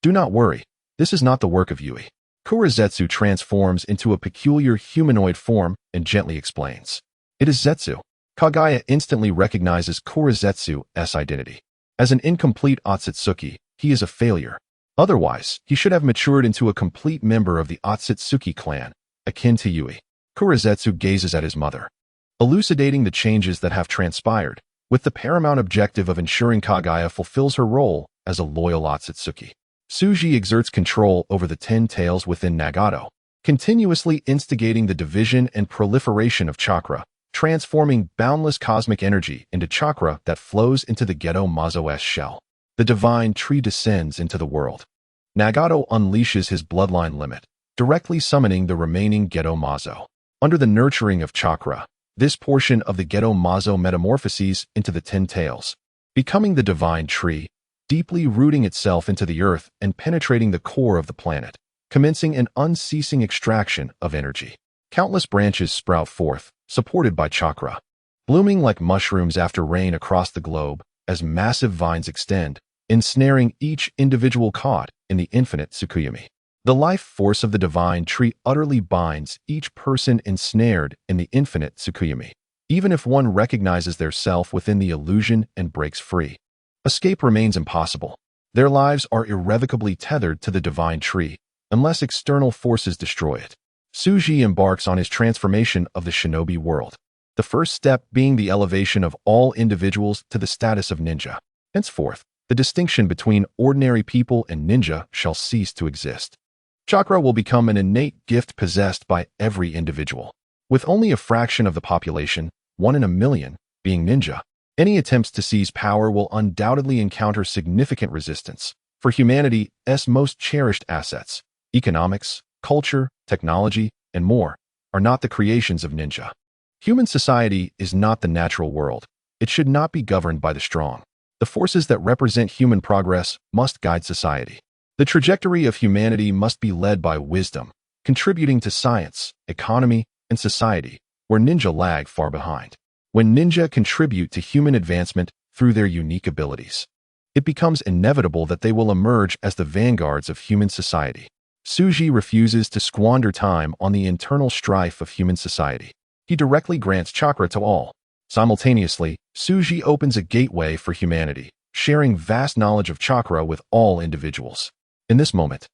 do not worry. This is not the work of Yui. Kurizetsu transforms into a peculiar humanoid form and gently explains. It is Zetsu. Kagaya instantly recognizes Kurizetsu's identity. As an incomplete Otsutsuki, he is a failure. Otherwise, he should have matured into a complete member of the Otsutsuki clan, akin to Yui. Kurizetsu gazes at his mother, elucidating the changes that have transpired, with the paramount objective of ensuring Kaguya fulfills her role as a loyal Otsutsuki. Tsuji exerts control over the 10 tails within Nagato, continuously instigating the division and proliferation of chakra, transforming boundless cosmic energy into chakra that flows into the Gedo Mazo's shell. The divine tree descends into the world. Nagato unleashes his bloodline limit, directly summoning the remaining Gedo Mazo. Under the nurturing of chakra, this portion of the Gedo Mazo metamorphoses into the 10 tails, becoming the divine tree, deeply rooting itself into the earth and penetrating the core of the planet, commencing an unceasing extraction of energy. Countless branches sprout forth, supported by chakra, blooming like mushrooms after rain across the globe as massive vines extend, ensnaring each individual caught in the infinite Tsukuyomi. The life force of the divine tree utterly binds each person ensnared in the infinite Tsukuyomi, even if one recognizes their self within the illusion and breaks free. Escape remains impossible. Their lives are irrevocably tethered to the divine tree, unless external forces destroy it. Tsuji embarks on his transformation of the shinobi world, the first step being the elevation of all individuals to the status of ninja. Henceforth, the distinction between ordinary people and ninja shall cease to exist. Chakra will become an innate gift possessed by every individual. With only a fraction of the population, 1 in a million, being ninja, any attempts to seize power will undoubtedly encounter significant resistance. For humanity's most cherished assets, economics, culture, technology, and more, are not the creations of ninja. Human society is not the natural world. It should not be governed by the strong. The forces that represent human progress must guide society. The trajectory of humanity must be led by wisdom, contributing to science, economy, and society, where ninja lag far behind. When ninja contribute to human advancement through their unique abilities, it becomes inevitable that they will emerge as the vanguards of human society. Tsuji refuses to squander time on the internal strife of human society. He directly grants chakra to all. Simultaneously, Tsuji opens a gateway for humanity, sharing vast knowledge of chakra with all individuals. In this moment,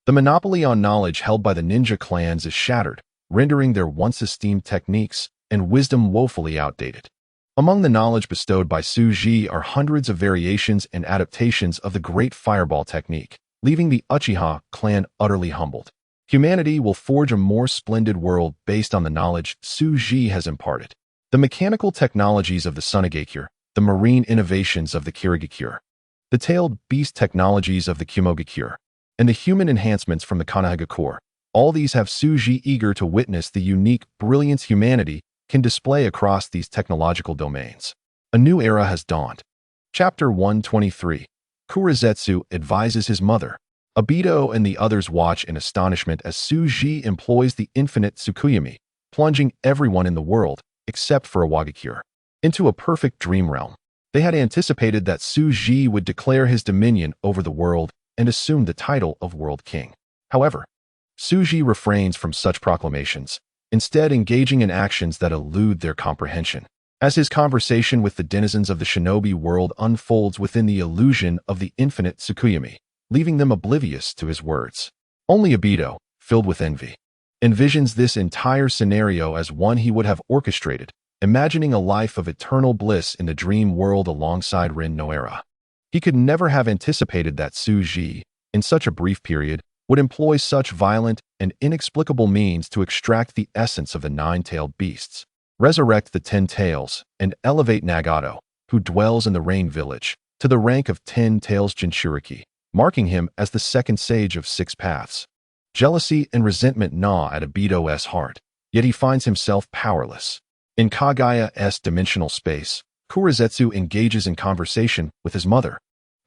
the monopoly on knowledge held by the ninja clans is shattered, rendering their once esteemed techniques and wisdom woefully outdated. Among the knowledge bestowed by Tsuji are hundreds of variations and adaptations of the Great Fireball technique, leaving the Uchiha clan utterly humbled. Humanity will forge a more splendid world based on the knowledge Tsuji has imparted. The mechanical technologies of the Sunagakure, the marine innovations of the Kirigakure, the tailed beast technologies of the Kumogakure, and the human enhancements from the Kanahagakure, all these have Tsuji eager to witness the unique brilliance humanity can display across these technological domains. A new era has dawned. Chapter 123. Kurizetsu advises his mother. Obito and the others watch in astonishment as Tsuji employs the infinite Tsukuyomi, plunging everyone in the world, except for Awagakure, into a perfect dream realm. They had anticipated that Tsuji would declare his dominion over the world and assume the title of World King. However, Tsuji refrains from such proclamations, instead engaging in actions that elude their comprehension. As his conversation with the denizens of the shinobi world unfolds within the illusion of the infinite Tsukuyomi, leaving them oblivious to his words. Only Obito, filled with envy, envisions this entire scenario as one he would have orchestrated, imagining a life of eternal bliss in the dream world alongside Rin Noera. He could never have anticipated that Tsuji, in such a brief period, would employ such violent and inexplicable means to extract the essence of the 9-tailed beasts, resurrect the 10 tails, and elevate Nagato, who dwells in the Rain Village, to the rank of 10 tails Jinchuriki, marking him as the second sage of 6 paths. Jealousy and resentment gnaw at Obito's heart, yet he finds himself powerless. In Kaguya's dimensional space, Kurizetsu engages in conversation with his mother,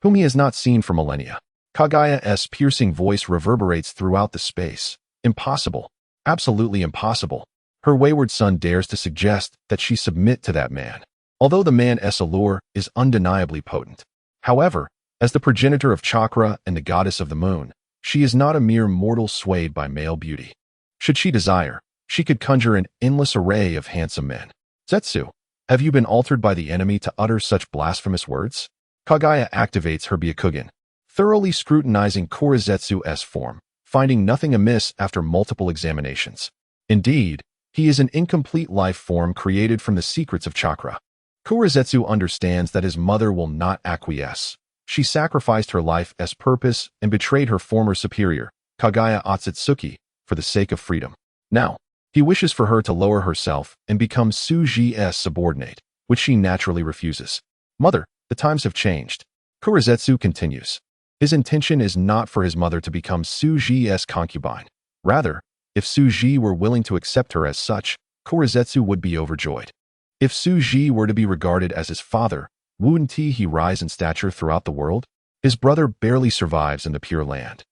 whom he has not seen for millennia. Kaguya's piercing voice reverberates throughout the space. Impossible. Absolutely impossible. Her wayward son dares to suggest that she submit to that man, although the man's allure is undeniably potent. However, as the progenitor of chakra and the goddess of the moon, she is not a mere mortal swayed by male beauty. Should she desire, she could conjure an endless array of handsome men. Zetsu, have you been altered by the enemy to utter such blasphemous words? Kaguya activates her Byakugan, thoroughly scrutinizing Kurizetsu's form, finding nothing amiss after multiple examinations. Indeed, he is an incomplete life form created from the secrets of chakra. Kurizetsu understands that his mother will not acquiesce. She sacrificed her life as purpose and betrayed her former superior, Kaguya Otsutsuki, for the sake of freedom. Now, he wishes for her to lower herself and become Suji's subordinate, which she naturally refuses. Mother, the times have changed. Kurizetsu continues. His intention is not for his mother to become Suji's concubine. Rather, if Suji were willing to accept her as such, Kurizetsu would be overjoyed. If Suji were to be regarded as his father, wouldn't he rise in stature throughout the world? His brother barely survives in the Pure Land,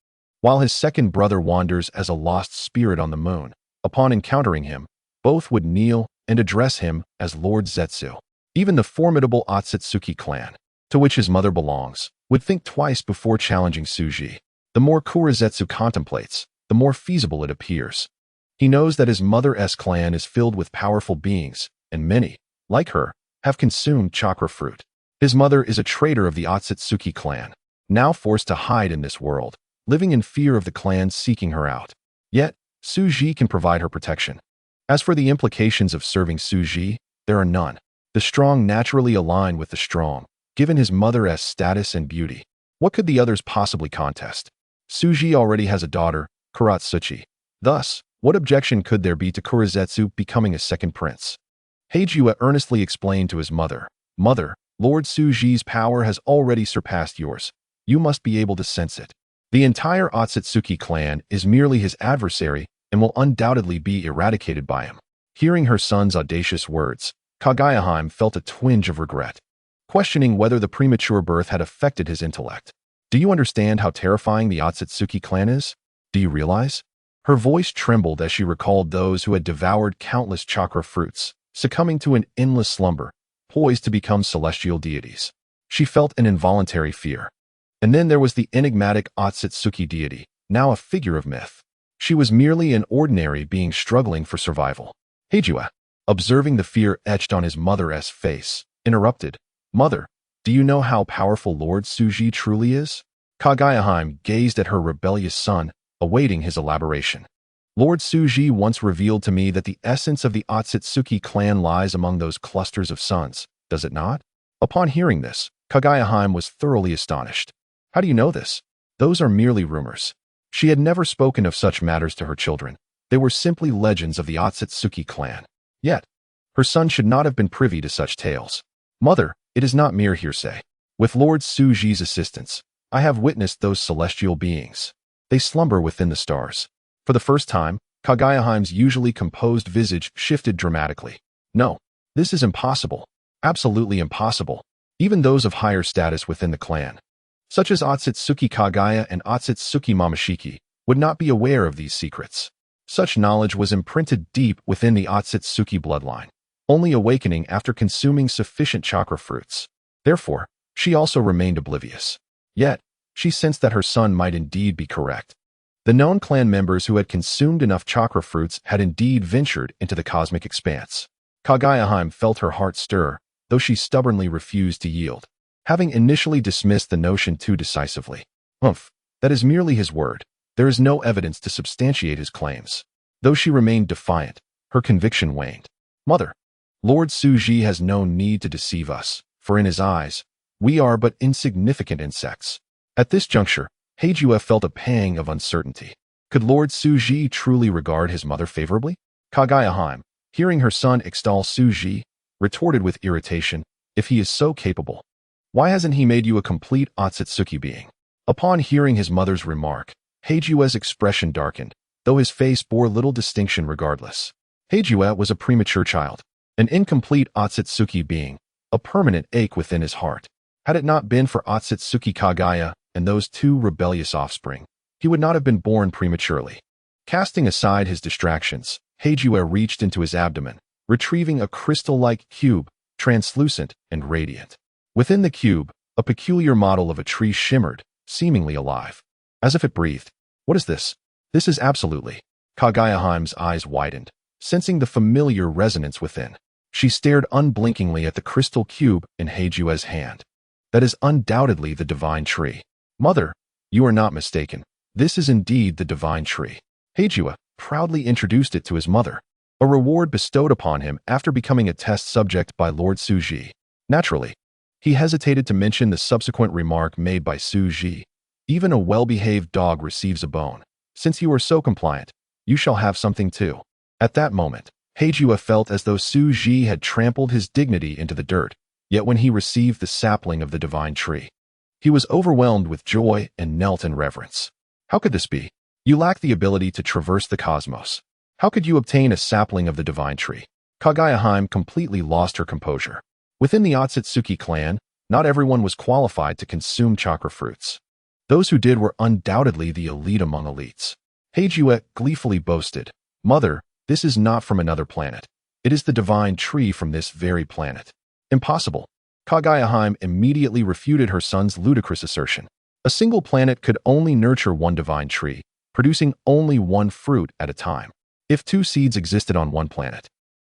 while his second brother wanders as a lost spirit on the moon. Upon encountering him, both would kneel and address him as Lord Zetsu. Even the formidable Otsutsuki clan, to which his mother belongs, would think twice before challenging Suji. The more Kurizetsu contemplates, the more feasible it appears. He knows that his mother's clan is filled with powerful beings, and many, like her, have consumed chakra fruit. His mother is a traitor of the Otsutsuki clan, now forced to hide in this world, living in fear of the clan seeking her out. Yet, Suji can provide her protection. As for the implications of serving Suji, there are none. The strong naturally align with the strong, given his mother's status and beauty. What could the others possibly contest? Suji already has a daughter, Kuratsuchi. Thus, what objection could there be to Kurizetsu becoming a second prince? Heijua earnestly explained to his mother, Mother, Lord Suji's power has already surpassed yours. You must be able to sense it. The entire Otsutsuki clan is merely his adversary and will undoubtedly be eradicated by him. Hearing her son's audacious words, Kaguya felt a twinge of regret, questioning whether the premature birth had affected his intellect. Do you understand how terrifying the Otsutsuki clan is? Do you realize? Her voice trembled as she recalled those who had devoured countless chakra fruits, succumbing to an endless slumber, poised to become celestial deities. She felt an involuntary fear. And then there was the enigmatic Otsutsuki deity, now a figure of myth. She was merely an ordinary being struggling for survival. Heijua, observing the fear etched on his mother's face, interrupted, Mother, do you know how powerful Lord Suji truly is? Kaguya gazed at her rebellious son, awaiting his elaboration. Lord Suji once revealed to me that the essence of the Otsutsuki clan lies among those clusters of suns, does it not? Upon hearing this, Kaguya was thoroughly astonished. How do you know this? Those are merely rumors. She had never spoken of such matters to her children. They were simply legends of the Otsutsuki clan. Yet, her son should not have been privy to such tales. Mother, it is not mere hearsay. With Lord Suji's assistance, I have witnessed those celestial beings. They slumber within the stars. For the first time, Kaguya usually composed visage shifted dramatically. No, this is impossible. Absolutely impossible. Even those of higher status within the clan, such as Otsutsuki Kaguya and Otsutsuki Momoshiki, would not be aware of these secrets. Such knowledge was imprinted deep within the Otsutsuki bloodline, only awakening after consuming sufficient chakra fruits. Therefore, she also remained oblivious. Yet, she sensed that her son might indeed be correct. The known clan members who had consumed enough chakra fruits had indeed ventured into the cosmic expanse. Kaguya felt her heart stir, though she stubbornly refused to yield, having initially dismissed the notion too decisively. That is merely his word. There is no evidence to substantiate his claims. Though she remained defiant, her conviction waned. Mother, Lord Suji has no need to deceive us, for in his eyes, we are but insignificant insects. At this juncture, Heijua felt a pang of uncertainty. Could Lord Suji truly regard his mother favorably? Kaguya, hearing her son extol Suji, retorted with irritation, if he is so capable, why hasn't he made you a complete Otsutsuki being? Upon hearing his mother's remark, Heijua's expression darkened, though his face bore little distinction regardless. Heijua was a premature child, an incomplete Otsutsuki being, a permanent ache within his heart. Had it not been for Otsutsuki Kaguya and those two rebellious offspring, he would not have been born prematurely. Casting aside his distractions, Heijua reached into his abdomen, retrieving a crystal-like cube, translucent and radiant. Within the cube, a peculiar model of a tree shimmered, seemingly alive, as if it breathed. What is this? This is absolutely. Kaguya eyes widened, sensing the familiar resonance within. She stared unblinkingly at the crystal cube in Heijua's hand. That is undoubtedly the divine tree. "Mother, you are not mistaken. This is indeed the divine tree." Heijua proudly introduced it to his mother, a reward bestowed upon him after becoming a test subject by Lord Suji. Naturally, he hesitated to mention the subsequent remark made by Suji. "Even a well-behaved dog receives a bone. Since you are so compliant, you shall have something too." At that moment, Heijua felt as though Suji had trampled his dignity into the dirt, yet when he received the sapling of the divine tree, he was overwhelmed with joy and knelt in reverence. "How could this be? You lack the ability to traverse the cosmos. How could you obtain a sapling of the divine tree?" Kagaya completely lost her composure. Within the Otsutsuki clan, not everyone was qualified to consume chakra fruits. Those who did were undoubtedly the elite among elites. Heijua gleefully boasted, "Mother, this is not from another planet. It is the divine tree from this very planet." "Impossible." Kagaya immediately refuted her son's ludicrous assertion. A single planet could only nurture one divine tree, producing only one fruit at a time. If two seeds existed on one planet,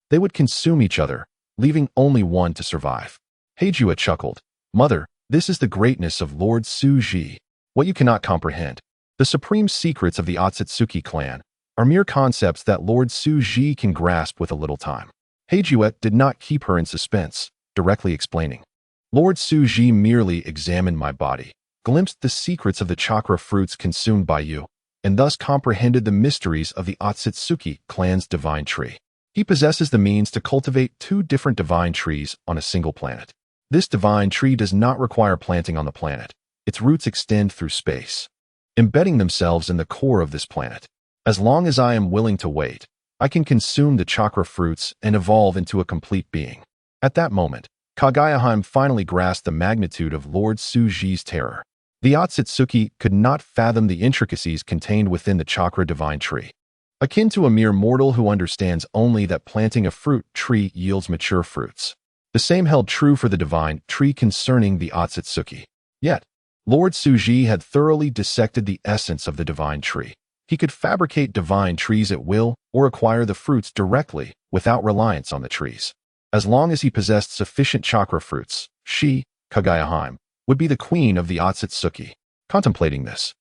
they would consume each other, leaving only one to survive. Heijua chuckled, "Mother, this is the greatness of Lord Suji. What you cannot comprehend. The supreme secrets of the Otsutsuki clan are mere concepts that Lord Suji can grasp with a little time." Heijua did not keep her in suspense, directly explaining, "Lord Suji merely examined my body, glimpsed the secrets of the chakra fruits consumed by you, and thus comprehended the mysteries of the Otsutsuki clan's divine tree. He possesses the means to cultivate two different divine trees on a single planet. This divine tree does not require planting on the planet. Its roots extend through space, embedding themselves in the core of this planet. As long as I am willing to wait, I can consume the chakra fruits and evolve into a complete being." At that moment, Kagaya finally grasped the magnitude of Lord Suji's terror. The Otsutsuki could not fathom the intricacies contained within the chakra divine tree. Akin to a mere mortal who understands only that planting a fruit tree yields mature fruits. The same held true for the divine tree concerning the Otsutsuki. Yet, Lord Suji had thoroughly dissected the essence of the divine tree. He could fabricate divine trees at will or acquire the fruits directly without reliance on the trees. As long as he possessed sufficient chakra fruits, she, Kagaya, would be the queen of the Otsutsuki. Contemplating this,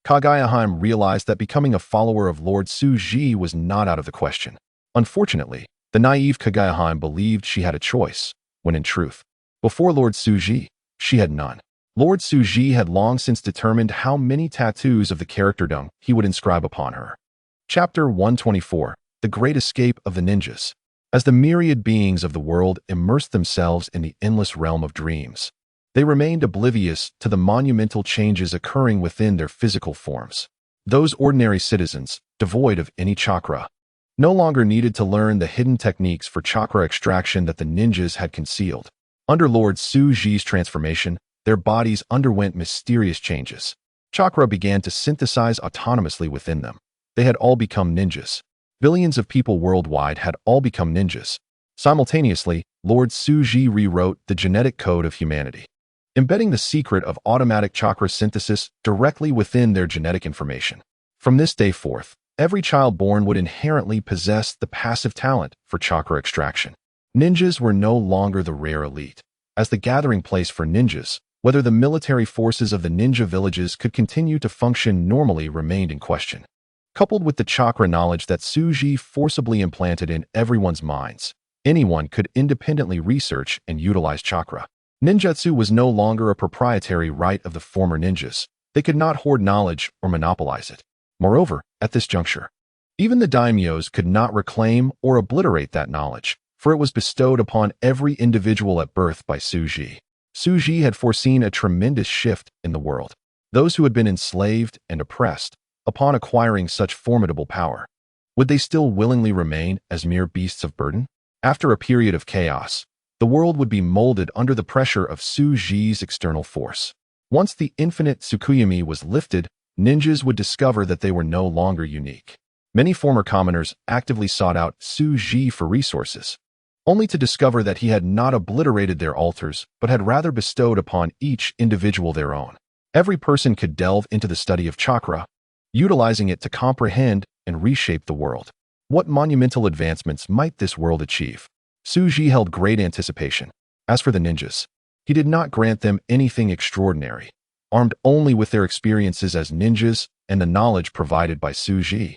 Kagaya realized that becoming a follower of Lord Suji was not out of the question. Unfortunately, the naive Kagaya believed she had a choice, when in truth, before Lord Suji, she had none. Lord Suji had long since determined how many tattoos of the characterdom he would inscribe upon her. Chapter 124, The Great Escape of the Ninjas. As the myriad beings of the world immersed themselves in the endless realm of dreams, they remained oblivious to the monumental changes occurring within their physical forms. Those ordinary citizens, devoid of any chakra, no longer needed to learn the hidden techniques for chakra extraction that the ninjas had concealed. Under Lord Suji's transformation, their bodies underwent mysterious changes. Chakra began to synthesize autonomously within them. They had all become ninjas. Billions of people worldwide had all become ninjas. Simultaneously, Lord Suji rewrote the genetic code of humanity, embedding the secret of automatic chakra synthesis directly within their genetic information. From this day forth, every child born would inherently possess the passive talent for chakra extraction. Ninjas were no longer the rare elite. As the gathering place for ninjas, whether the military forces of the ninja villages could continue to function normally remained in question. Coupled with the chakra knowledge that Suji forcibly implanted in everyone's minds, anyone could independently research and utilize chakra. Ninjutsu was no longer a proprietary right of the former ninjas. They could not hoard knowledge or monopolize it. Moreover, at this juncture, even the daimyos could not reclaim or obliterate that knowledge, for it was bestowed upon every individual at birth by Suji. Suji had foreseen a tremendous shift in the world. Those who had been enslaved and oppressed, upon acquiring such formidable power, would they still willingly remain as mere beasts of burden? After a period of chaos, the world would be molded under the pressure of Suji's external force. Once the infinite Tsukuyami was lifted, ninjas would discover that they were no longer unique. Many former commoners actively sought out Suji for resources, only to discover that he had not obliterated their altars, but had rather bestowed upon each individual their own. Every person could delve into the study of chakra, utilizing it to comprehend and reshape the world. What monumental advancements might this world achieve? Suji held great anticipation. As for the ninjas, he did not grant them anything extraordinary. armed only with their experiences as ninjas and the knowledge provided by Suji.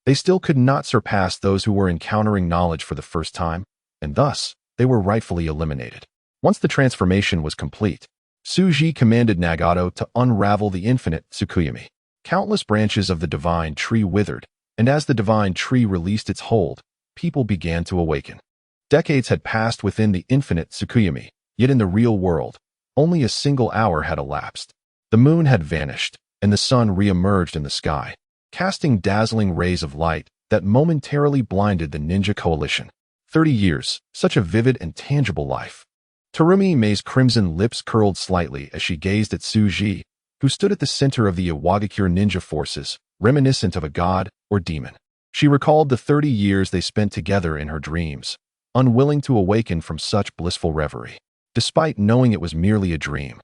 They still could not surpass those who were encountering knowledge for the first time, and thus, they were rightfully eliminated. Once the transformation was complete, Suji commanded Nagato to unravel the infinite Tsukuyami. Countless branches of the divine tree withered, and as the divine tree released its hold, people began to awaken. Decades had passed within the infinite Tsukuyami, yet in the real world, only a single hour had elapsed. The moon had vanished, and the sun re-emerged in the sky, casting dazzling rays of light that momentarily blinded the ninja coalition. 30 years, such a vivid and tangible life. Terumi Mei's crimson lips curled slightly as she gazed at Suji, who stood at the center of the Iwagakure ninja forces, reminiscent of a god or demon. She recalled the 30 years they spent together in her dreams, unwilling to awaken from such blissful reverie. Despite knowing it was merely a dream,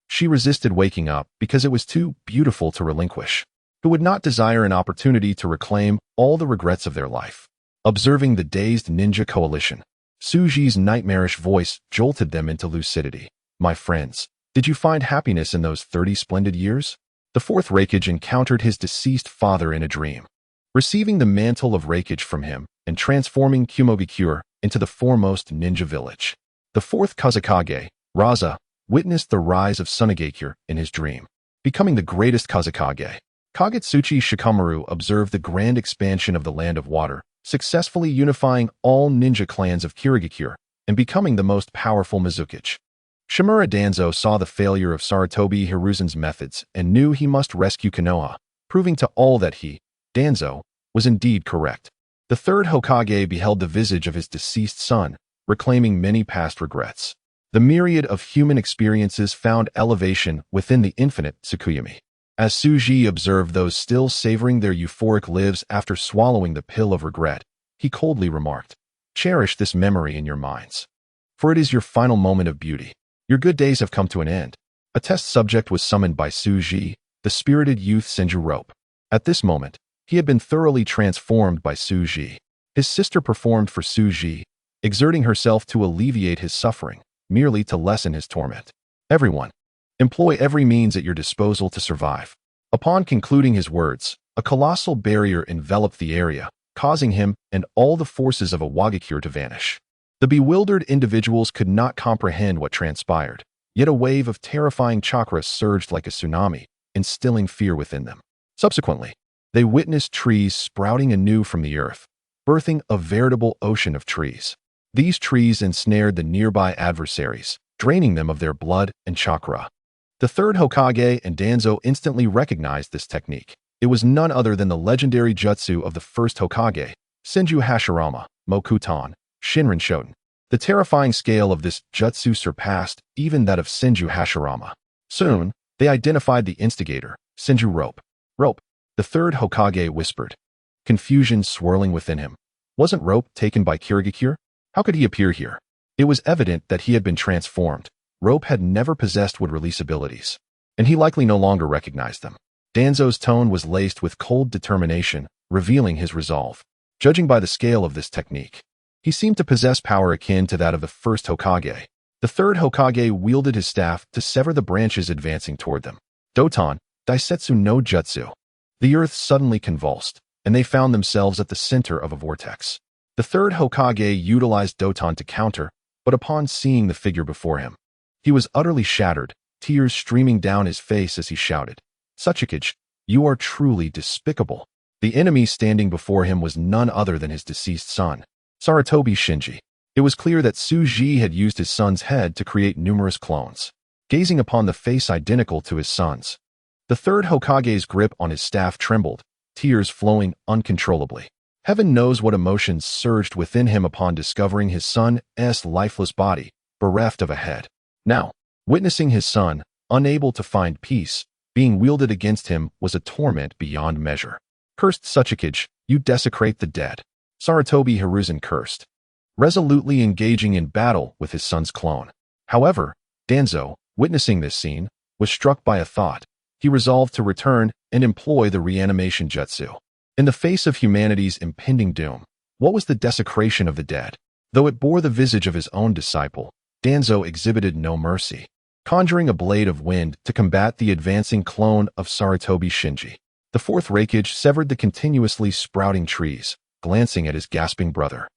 she resisted waking up because it was too beautiful to relinquish. Who would not desire an opportunity to reclaim all the regrets of their life? Observing the dazed ninja coalition, Suji's nightmarish voice jolted them into lucidity. My friends, did you find happiness in those 30 splendid years? The fourth Raikage encountered his deceased father in a dream, receiving the mantle of Raikage from him and transforming Kumogakure into the foremost ninja village. The fourth Kazekage, Raza, witnessed the rise of Sunagakure in his dream, becoming the greatest Kazekage. Kagutsuchi Shikamaru observed the grand expansion of the Land of Water, successfully unifying all ninja clans of Kirigakure and becoming the most powerful Mizukage. Shimura Danzo saw the failure of Sarutobi Hiruzen's methods and knew he must rescue Konoha, proving to all that he, Danzo, was indeed correct. The third Hokage beheld the visage of his deceased son, reclaiming many past regrets. The myriad of human experiences found elevation within the infinite Tsukuyami. As Suji observed those still savoring their euphoric lives after swallowing the pill of regret, he coldly remarked, cherish this memory in your minds, for it is your final moment of beauty. Your good days have come to an end. A test subject was summoned by Suji, the spirited youth Senju Rope. At this moment, he had been thoroughly transformed by Suji. His sister performed for Suji, exerting herself to alleviate his suffering, merely to lessen his torment. Everyone, employ every means at your disposal to survive. Upon concluding his words, a colossal barrier enveloped the area, causing him and all the forces of Iwagakure to vanish. The bewildered individuals could not comprehend what transpired, yet a wave of terrifying chakra surged like a tsunami, instilling fear within them. Subsequently, they witnessed trees sprouting anew from the earth, birthing a veritable ocean of trees. These trees ensnared the nearby adversaries, draining them of their blood and chakra. The third Hokage and Danzo instantly recognized this technique. It was none other than the legendary jutsu of the first Hokage, Senju Hashirama, Mokutan, Shinrin Shoten. The terrifying scale of this jutsu surpassed even that of Senju Hashirama. Soon, they identified the instigator, Senju Rope. Rope, the third Hokage whispered, confusion swirling within him. Wasn't Rope taken by Kirigakure? How could he appear here? It was evident that he had been transformed. Rope had never possessed would-release abilities, and he likely no longer recognized them. Danzo's tone was laced with cold determination, revealing his resolve. Judging by the scale of this technique, he seemed to possess power akin to that of the first Hokage. The third Hokage wielded his staff to sever the branches advancing toward them. Doton, Daisetsu no Jutsu. The earth suddenly convulsed, and they found themselves at the center of a vortex. The third Hokage utilized Doton to counter, but upon seeing the figure before him, he was utterly shattered, tears streaming down his face as he shouted, Otsutsuki, you are truly despicable. The enemy standing before him was none other than his deceased son, Sarutobi Shinji. It was clear that Suji had used his son's head to create numerous clones. Gazing upon the face identical to his son's, the third Hokage's grip on his staff trembled, tears flowing uncontrollably. Heaven knows what emotions surged within him upon discovering his son's lifeless body, bereft of a head. Now, witnessing his son, unable to find peace, being wielded against him was a torment beyond measure. Cursed Otsutsuki, you desecrate the dead. Sarutobi Hiruzen cursed, resolutely engaging in battle with his son's clone. However, Danzo, witnessing this scene, was struck by a thought. He resolved to return and employ the reanimation jutsu. In the face of humanity's impending doom, what was the desecration of the dead? Though it bore the visage of his own disciple, Danzo exhibited no mercy. conjuring a blade of wind to combat the advancing clone of Sarutobi Shinji. The fourth Reikage severed the continuously sprouting trees, glancing at his gasping brother.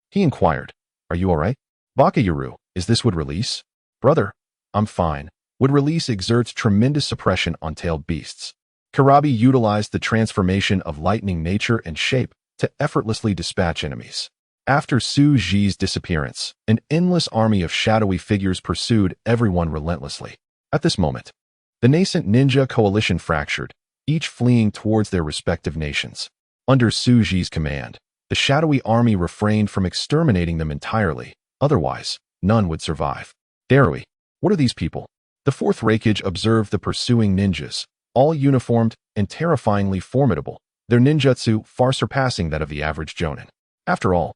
He inquired, "Are you all right? Bakayuru, is this wood release?" "Brother, I'm fine. Wood release exerts tremendous suppression on tailed beasts." Kurabi utilized the transformation of lightning nature and shape to effortlessly dispatch enemies. After Su Ji's disappearance, an endless army of shadowy figures pursued everyone relentlessly. At this moment, the nascent ninja coalition fractured, each fleeing towards their respective nations. Under Su Ji's command, the shadowy army refrained from exterminating them entirely, otherwise, none would survive. "Darui, what are these people?" The fourth Reikage observed the pursuing ninjas, all uniformed and terrifyingly formidable, their ninjutsu far surpassing that of the average jonin. After all,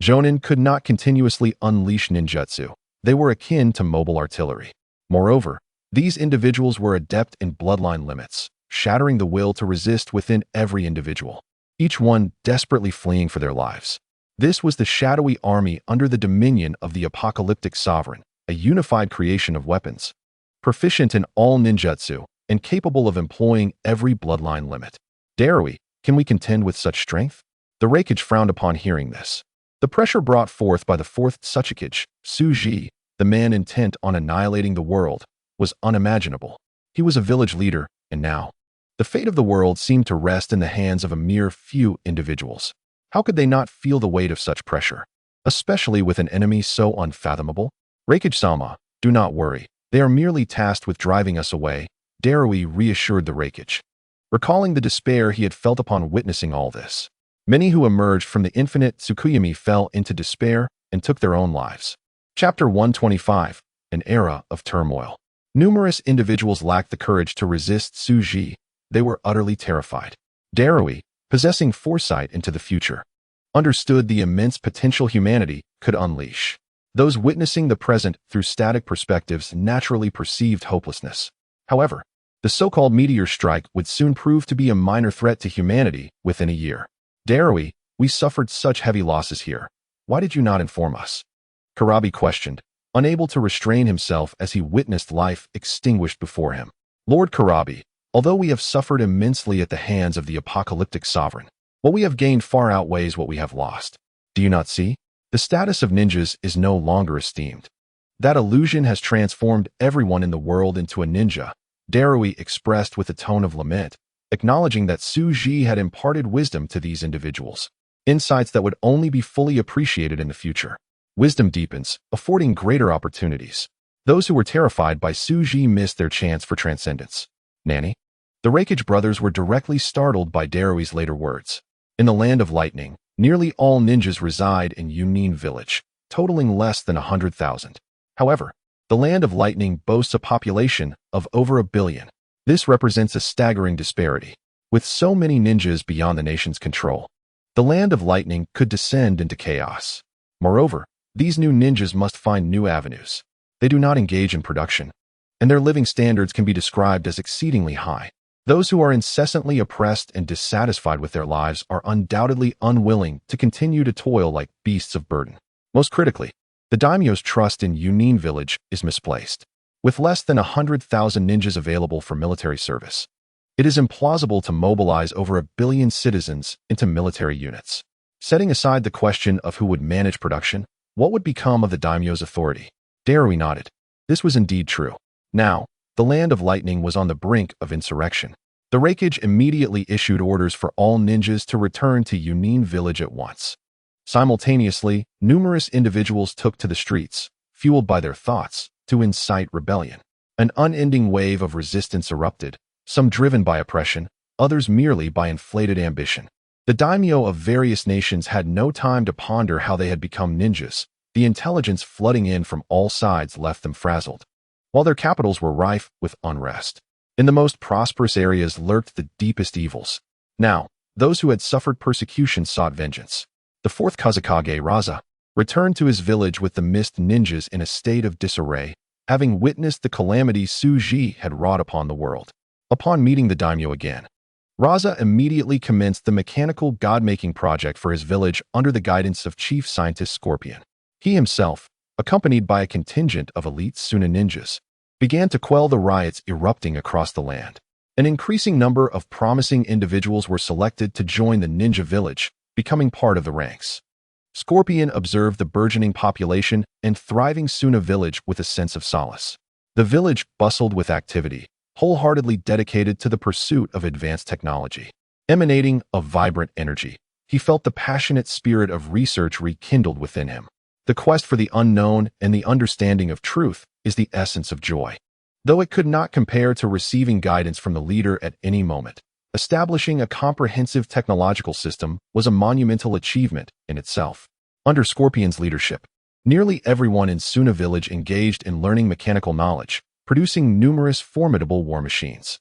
jonin could not continuously unleash ninjutsu. They were akin to mobile artillery. Moreover, these individuals were adept in bloodline limits, shattering the will to resist within every individual, each one desperately fleeing for their lives. This was the shadowy army under the dominion of the apocalyptic sovereign, a unified creation of weapons, proficient in all ninjutsu and capable of employing every bloodline limit. "Darui, can we contend with such strength?" The Reikage frowned upon hearing this. The pressure brought forth by the fourth Tsuchikage, Su Ji, the man intent on annihilating the world, was unimaginable. He was a village leader, and now, the fate of the world seemed to rest in the hands of a mere few individuals. How could they not feel the weight of such pressure, especially with an enemy so unfathomable? "Reikage-sama, do not worry. They are merely tasked with driving us away," Darui reassured the Reikage. Recalling the despair he had felt upon witnessing all this, many who emerged from the infinite Tsukuyami fell into despair and took their own lives. Chapter 125, An Era of Turmoil. Numerous individuals lacked the courage to resist Su Ji. They were utterly terrified. Darui, possessing foresight into the future, understood the immense potential humanity could unleash. Those witnessing the present through static perspectives naturally perceived hopelessness. However, the so-called meteor strike would soon prove to be a minor threat to humanity within a year. "Darui, we suffered such heavy losses here. Why did you not inform us?" Kurabi questioned, unable to restrain himself as he witnessed life extinguished before him. "Lord Kurabi, although we have suffered immensely at the hands of the apocalyptic sovereign, what we have gained far outweighs what we have lost. Do you not see? The status of ninjas is no longer esteemed. That illusion has transformed everyone in the world into a ninja," Darui expressed with a tone of lament, acknowledging that Su Ji had imparted wisdom to these individuals, insights that would only be fully appreciated in the future. Wisdom deepens, affording greater opportunities. Those who were terrified by Su Ji missed their chance for transcendence. "Nanny?" The Reikage brothers were directly startled by Darui's later words. In the land of lightning, nearly all ninjas reside in Yunin village, totaling less than 100,000. However, the land of lightning boasts a population of over 1 billion. This represents a staggering disparity. With so many ninjas beyond the nation's control, the land of lightning could descend into chaos. Moreover, these new ninjas must find new avenues. They do not engage in production, and their living standards can be described as exceedingly high. Those who are incessantly oppressed and dissatisfied with their lives are undoubtedly unwilling to continue to toil like beasts of burden. Most critically, the daimyo's trust in Yunin village is misplaced. With less than 100,000 ninjas available for military service, it is implausible to mobilize over 1 billion citizens into military units. Setting aside the question of who would manage production, what would become of the daimyo's authority? Darui nodded. This was indeed true. Now, the land of lightning was on the brink of insurrection. The Reikage immediately issued orders for all ninjas to return to Yunin village at once. Simultaneously, numerous individuals took to the streets, fueled by their thoughts, to incite rebellion. An unending wave of resistance erupted, some driven by oppression, others merely by inflated ambition. The daimyo of various nations had no time to ponder how they had become ninjas. The intelligence flooding in from all sides left them frazzled, while their capitals were rife with unrest. In the most prosperous areas lurked the deepest evils. Now, those who had suffered persecution sought vengeance. The fourth Kazakage Raza returned to his village with the mist ninjas in a state of disarray, having witnessed the calamity Su Ji had wrought upon the world. Upon meeting the daimyo again, Raza immediately commenced the mechanical god-making project for his village under the guidance of Chief Scientist Scorpion. He himself, accompanied by a contingent of elite Suna ninjas, began to quell the riots erupting across the land. An increasing number of promising individuals were selected to join the ninja village, becoming part of the ranks. Scorpion observed the burgeoning population and thriving Suna village with a sense of solace. The village bustled with activity, wholeheartedly dedicated to the pursuit of advanced technology. Emanating a vibrant energy, he felt the passionate spirit of research rekindled within him. The quest for the unknown and the understanding of truth is the essence of joy. Though it could not compare to receiving guidance from the leader at any moment, establishing a comprehensive technological system was a monumental achievement in itself. Under Scorpion's leadership, nearly everyone in Suna village engaged in learning mechanical knowledge, producing numerous formidable war machines.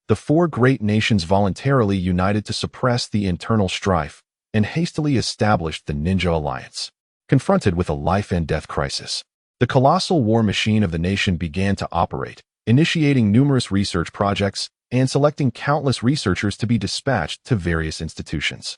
The four great nations voluntarily united to suppress the internal strife and hastily established the Ninja Alliance. Confronted with a life-and-death crisis, the colossal war machine of the nation began to operate, initiating numerous research projects and selecting countless researchers to be dispatched to various institutions.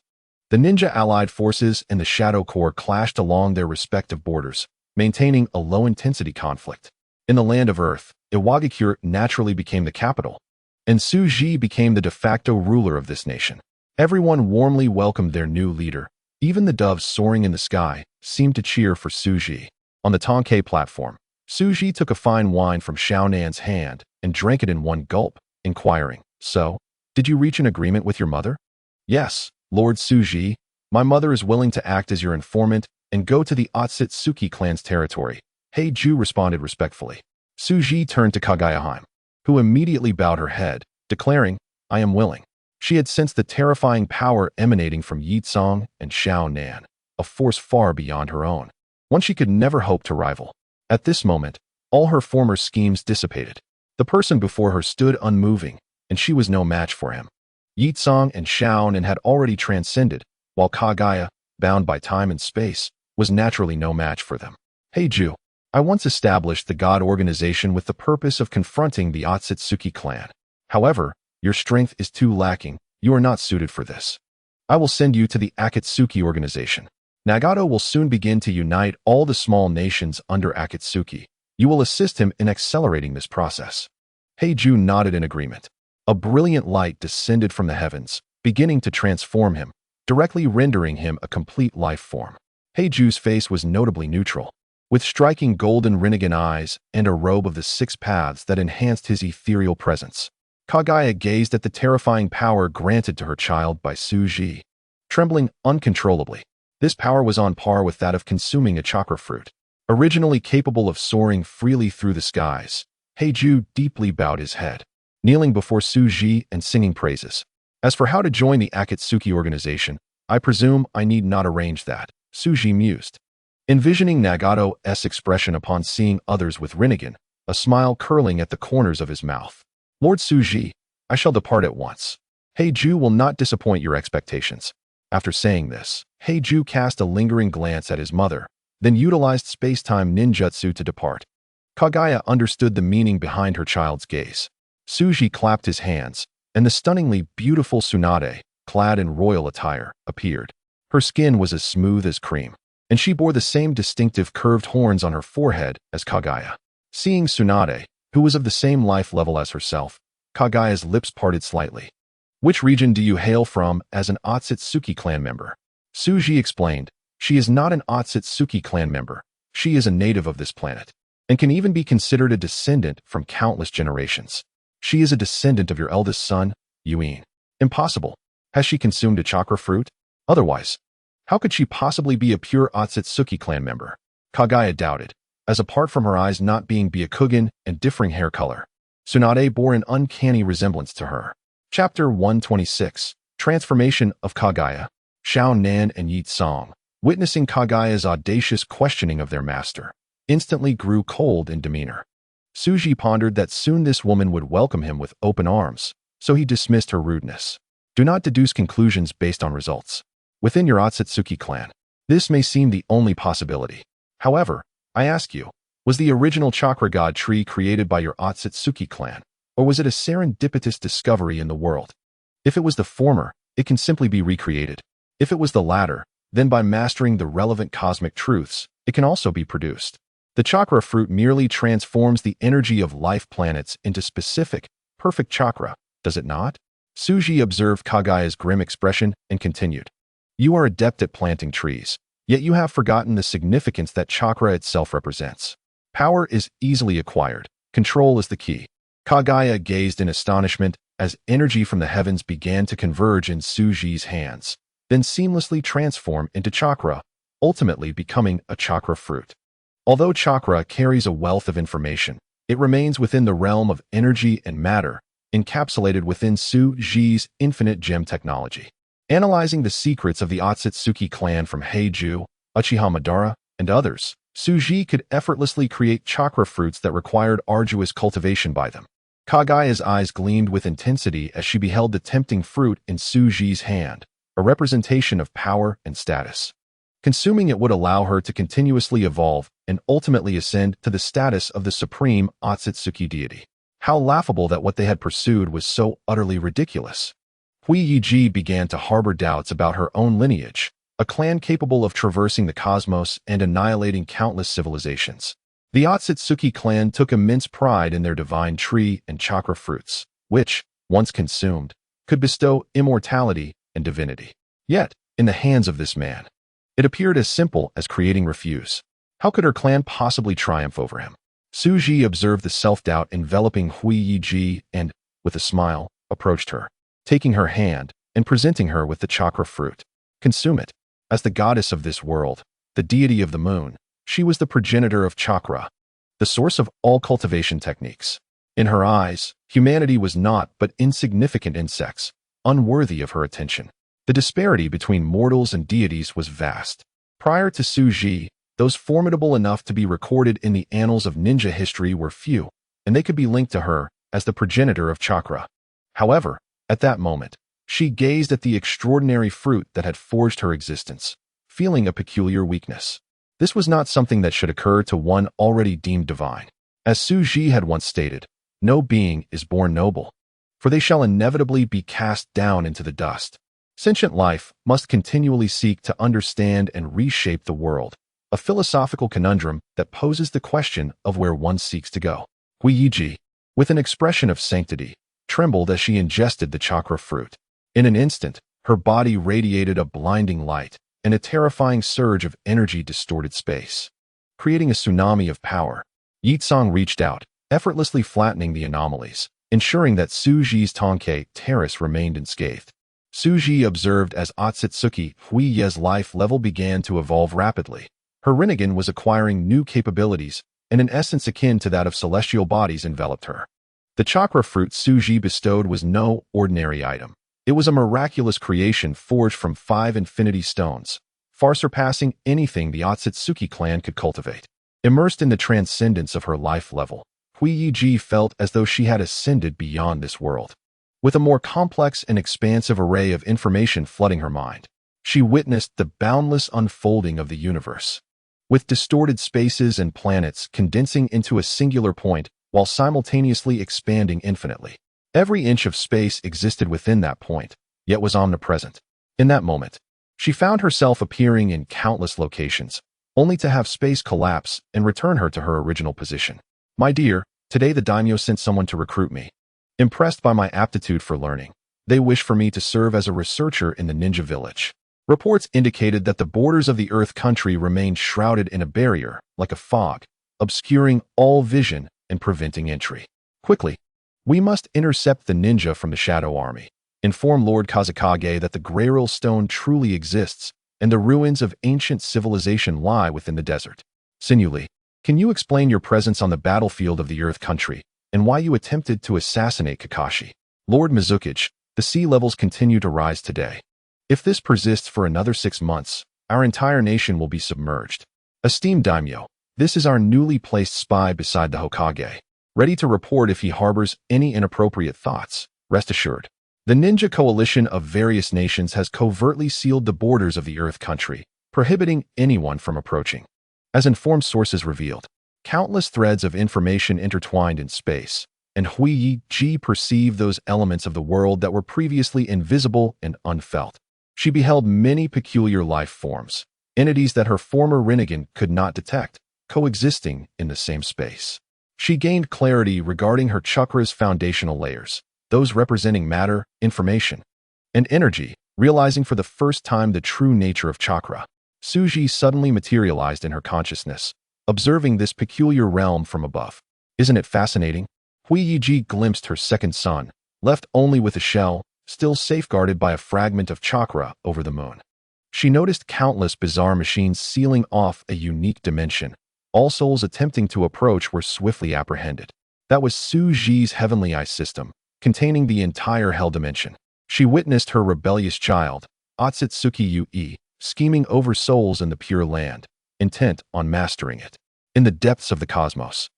The Ninja Allied forces and the Shadow Corps clashed along their respective borders, maintaining a low-intensity conflict. In the land of Earth, Iwagakure naturally became the capital, and Suji became the de facto ruler of this nation. Everyone warmly welcomed their new leader. Even the doves soaring in the sky seemed to cheer for Suji. On the Tonkei platform, Suji took a fine wine from Xiaonan's hand and drank it in one gulp, inquiring, "So, did you reach an agreement with your mother?" "Yes, Lord Suji. My mother is willing to act as your informant and go to the Otsutsuki clan's territory," Heiju responded respectfully. Suji turned to Kagaya, who immediately bowed her head, declaring, "I am willing." She had sensed the terrifying power emanating from Yitsong and Xiaonan, a force far beyond her own, one she could never hope to rival. At this moment, all her former schemes dissipated. The person before her stood unmoving, and she was no match for him. Yitsong and Xiaonan had already transcended, while Kagaya, bound by time and space, was naturally no match for them. "Heiju, I once established the God organization with the purpose of confronting the Otsutsuki clan. However, your strength is too lacking. You are not suited for this. I will send you to the Akatsuki organization. Nagato will soon begin to unite all the small nations under Akatsuki. You will assist him in accelerating this process." Heiju nodded in agreement. A brilliant light descended from the heavens, beginning to transform him, directly rendering him a complete life form. Heiju's face was notably neutral, with striking golden Rinnegan eyes and a robe of the six paths that enhanced his ethereal presence. Kagaya gazed at the terrifying power granted to her child by Suji, trembling uncontrollably. This power was on par with that of consuming a chakra fruit. Originally capable of soaring freely through the skies, Heiju deeply bowed his head, kneeling before Suji and singing praises. "As for how to join the Akatsuki organization, I presume I need not arrange that," Suji mused. Envisioning Nagato's expression upon seeing others with Rinnegan, a smile curling at the corners of his mouth. "Lord Suji, I shall depart at once. Heiju will not disappoint your expectations." After saying this, Heiju cast a lingering glance at his mother, then utilized space-time ninjutsu to depart. Kagaya understood the meaning behind her child's gaze. Suji clapped his hands, and the stunningly beautiful Tsunade, clad in royal attire, appeared. Her skin was as smooth as cream, and she bore the same distinctive curved horns on her forehead as Kagaya. Seeing Tsunade, who was of the same life level as herself, Kagaya's lips parted slightly. "Which region do you hail from as an Otsutsuki clan member?" Suji explained, "She is not an Otsutsuki clan member. She is a native of this planet, and can even be considered a descendant from countless generations. She is a descendant of your eldest son, Yuin." "Impossible. Has she consumed a chakra fruit? Otherwise, how could she possibly be a pure Otsutsuki clan member?" Kagaya doubted, as apart from her eyes not being Byakugan and differing hair color, Tsunade bore an uncanny resemblance to her. Chapter 126, Transformation of Kagaya. Xiaonan and Yitsong, witnessing Kagaya's audacious questioning of their master, instantly grew cold in demeanor. Suji pondered that soon this woman would welcome him with open arms, so he dismissed her rudeness. "Do not deduce conclusions based on results. Within your Otsutsuki clan, this may seem the only possibility. However, I ask you, was the original chakra god tree created by your Otsutsuki clan, or was it a serendipitous discovery in the world? If it was the former, it can simply be recreated. If it was the latter, then by mastering the relevant cosmic truths, it can also be produced." The chakra fruit merely transforms the energy of life planets into specific, perfect chakra, does it not? Suji observed Kagaya's grim expression and continued. You are adept at planting trees, yet you have forgotten the significance that chakra itself represents. Power is easily acquired. Control is the key. Kagaya gazed in astonishment as energy from the heavens began to converge in Suji's hands, then seamlessly transform into chakra, ultimately becoming a chakra fruit. Although chakra carries a wealth of information, it remains within the realm of energy and matter, encapsulated within Suji's infinite gem technology. Analyzing the secrets of the Otsutsuki clan from Heiju, Uchiha Madara, and others, Suji could effortlessly create chakra fruits that required arduous cultivation by them. Kagaya's eyes gleamed with intensity as she beheld the tempting fruit in Suji's hand, a representation of power and status. Consuming it would allow her to continuously evolve and ultimately ascend to the status of the supreme Otsutsuki deity. How laughable that what they had pursued was so utterly ridiculous. Hui Yiji began to harbor doubts about her own lineage, a clan capable of traversing the cosmos and annihilating countless civilizations. The Otsutsuki clan took immense pride in their divine tree and chakra fruits, which, once consumed, could bestow immortality and divinity. Yet, in the hands of this man, it appeared as simple as creating refuse. How could her clan possibly triumph over him? Suji observed the self-doubt enveloping Hui Yiji and, with a smile, approached her, taking her hand and presenting her with the chakra fruit. Consume it. As the goddess of this world, the deity of the moon, she was the progenitor of chakra, the source of all cultivation techniques. In her eyes, humanity was naught but insignificant insects, unworthy of her attention. The disparity between mortals and deities was vast. Prior to Suji, those formidable enough to be recorded in the annals of ninja history were few, and they could be linked to her as the progenitor of chakra. However, at that moment, she gazed at the extraordinary fruit that had forged her existence, feeling a peculiar weakness. This was not something that should occur to one already deemed divine. As Suji had once stated, no being is born noble, for they shall inevitably be cast down into the dust. Sentient life must continually seek to understand and reshape the world, a philosophical conundrum that poses the question of where one seeks to go. Hui Yiji, with an expression of sanctity, trembled as she ingested the chakra fruit. In an instant, her body radiated a blinding light, and a terrifying surge of energy distorted space, creating a tsunami of power. Yitsong reached out, effortlessly flattening the anomalies, ensuring that Suji's Tonkei terrace remained unscathed. Suji observed as Otsutsuki Huiye's life level began to evolve rapidly. Her Rinnegan was acquiring new capabilities, and an essence akin to that of celestial bodies enveloped her. The chakra fruit Suji bestowed was no ordinary item. It was a miraculous creation forged from 5 infinity stones, far surpassing anything the Otsutsuki clan could cultivate. Immersed in the transcendence of her life level, Hui Yiji felt as though she had ascended beyond this world. With a more complex and expansive array of information flooding her mind, she witnessed the boundless unfolding of the universe, with distorted spaces and planets condensing into a singular point while simultaneously expanding infinitely. Every inch of space existed within that point, yet was omnipresent. In that moment, she found herself appearing in countless locations, only to have space collapse and return her to her original position. My dear, today the daimyo sent someone to recruit me. Impressed by my aptitude for learning, they wish for me to serve as a researcher in the ninja village. Reports indicated that the borders of the Earth country remained shrouded in a barrier, like a fog, obscuring all vision and preventing entry. Quickly, we must intercept the ninja from the Shadow Army, inform Lord Kazakage that the Grail Stone truly exists, and the ruins of ancient civilization lie within the desert. Sinuli, can you explain your presence on the battlefield of the Earth country, and why you attempted to assassinate Kakashi? Lord Mizukichi, the sea levels continue to rise today. If this persists for another 6 months, our entire nation will be submerged. Esteemed daimyo, this is our newly placed spy beside the Hokage, ready to report if he harbors any inappropriate thoughts. Rest assured, the ninja coalition of various nations has covertly sealed the borders of the Earth country, prohibiting anyone from approaching. As informed sources revealed, countless threads of information intertwined in space, and Hui Yiji perceived those elements of the world that were previously invisible and unfelt. She beheld many peculiar life forms, entities that her former Rinnegan could not detect, coexisting in the same space. She gained clarity regarding her chakra's foundational layers, those representing matter, information, and energy, realizing for the first time the true nature of chakra. Suji suddenly materialized in her consciousness, observing this peculiar realm from above. Isn't it fascinating? Huiyiji glimpsed her second son, left only with a shell, still safeguarded by a fragment of chakra over the moon. She noticed countless bizarre machines sealing off a unique dimension. All souls attempting to approach were swiftly apprehended. That was Suji's heavenly eye system, containing the entire hell dimension. She witnessed her rebellious child, Otsutsuki Yui, scheming over souls in the Pure Land, intent on mastering it. In the depths of the cosmos,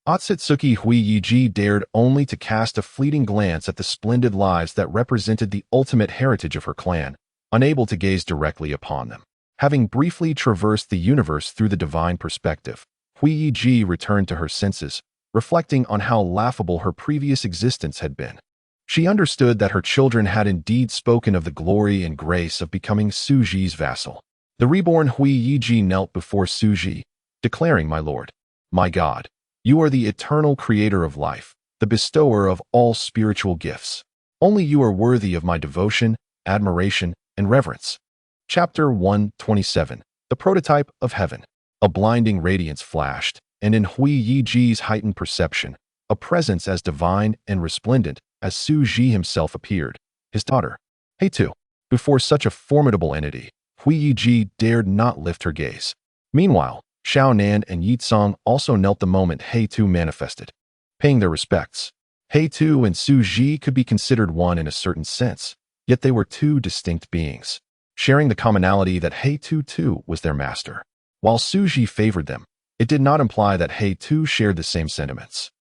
Otsutsuki Huiyiji dared only to cast a fleeting glance at the splendid lives that represented the ultimate heritage of her clan, unable to gaze directly upon them. Having briefly traversed the universe through the divine perspective, Huiyiji returned to her senses, reflecting on how laughable her previous existence had been. She understood that her children had indeed spoken of the glory and grace of becoming Suji's vassal. The reborn Huiyiji knelt before Suji, declaring, "My lord, my God, you are the eternal creator of life, the bestower of all spiritual gifts. Only you are worthy of my devotion, admiration, and reverence." Chapter 127, The Prototype of Heaven. A blinding radiance flashed, and in Huiyiji's heightened perception, a presence as divine and resplendent as Suji himself appeared, his daughter. Heitu. Before such a formidable entity, Huiyiji dared not lift her gaze. Meanwhile, Xiaonan and Yitsong also knelt the moment Heitu manifested, paying their respects. Heitu and Suji could be considered one in a certain sense, yet they were two distinct beings, sharing the commonality that Heitu too was their master. While Suji favored them, it did not imply that Heitu shared the same sentiments.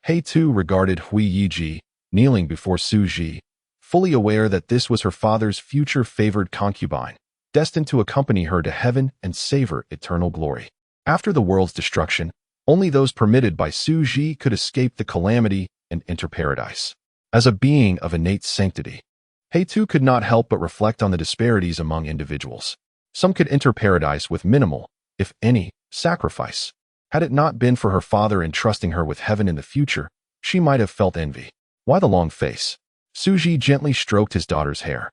Heitu regarded Huiyiji, kneeling before Suji, fully aware that this was her father's future favored concubine, destined to accompany her to heaven and savor eternal glory. After the world's destruction, only those permitted by Suji could escape the calamity and enter paradise. As a being of innate sanctity, Heitu could not help but reflect on the disparities among individuals. Some could enter paradise with minimal, if any, sacrifice. Had it not been for her father entrusting her with heaven in the future, she might have felt envy. Why the long face? Suji gently stroked his daughter's hair.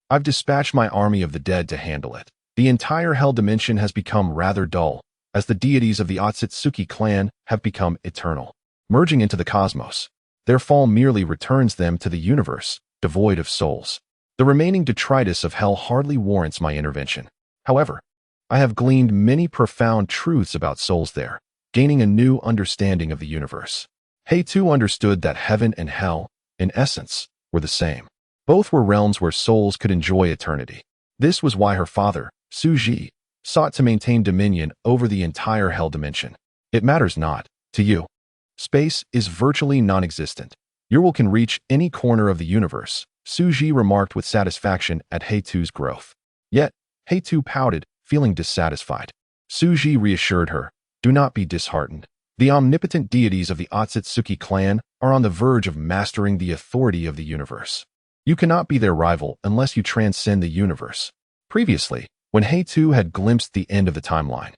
I've dispatched my army of the dead to handle it. The entire hell dimension has become rather dull, as the deities of the Otsutsuki clan have become eternal, merging into the cosmos. Their fall merely returns them to the universe, devoid of souls. The remaining detritus of hell hardly warrants my intervention. However, I have gleaned many profound truths about souls there, gaining a new understanding of the universe. Heitu understood that heaven and hell, in essence, were the same. Both were realms where souls could enjoy eternity. This was why her father, Suji, sought to maintain dominion over the entire hell dimension. It matters not, to you. Space is virtually non-existent. Your will can reach any corner of the universe, Suji remarked with satisfaction at Heitu's growth. Yet, Heitu pouted, feeling dissatisfied. Suji reassured her, do not be disheartened. The omnipotent deities of the Otsutsuki clan are on the verge of mastering the authority of the universe. You cannot be their rival unless you transcend the universe. Previously, when Heitu had glimpsed the end of the timeline,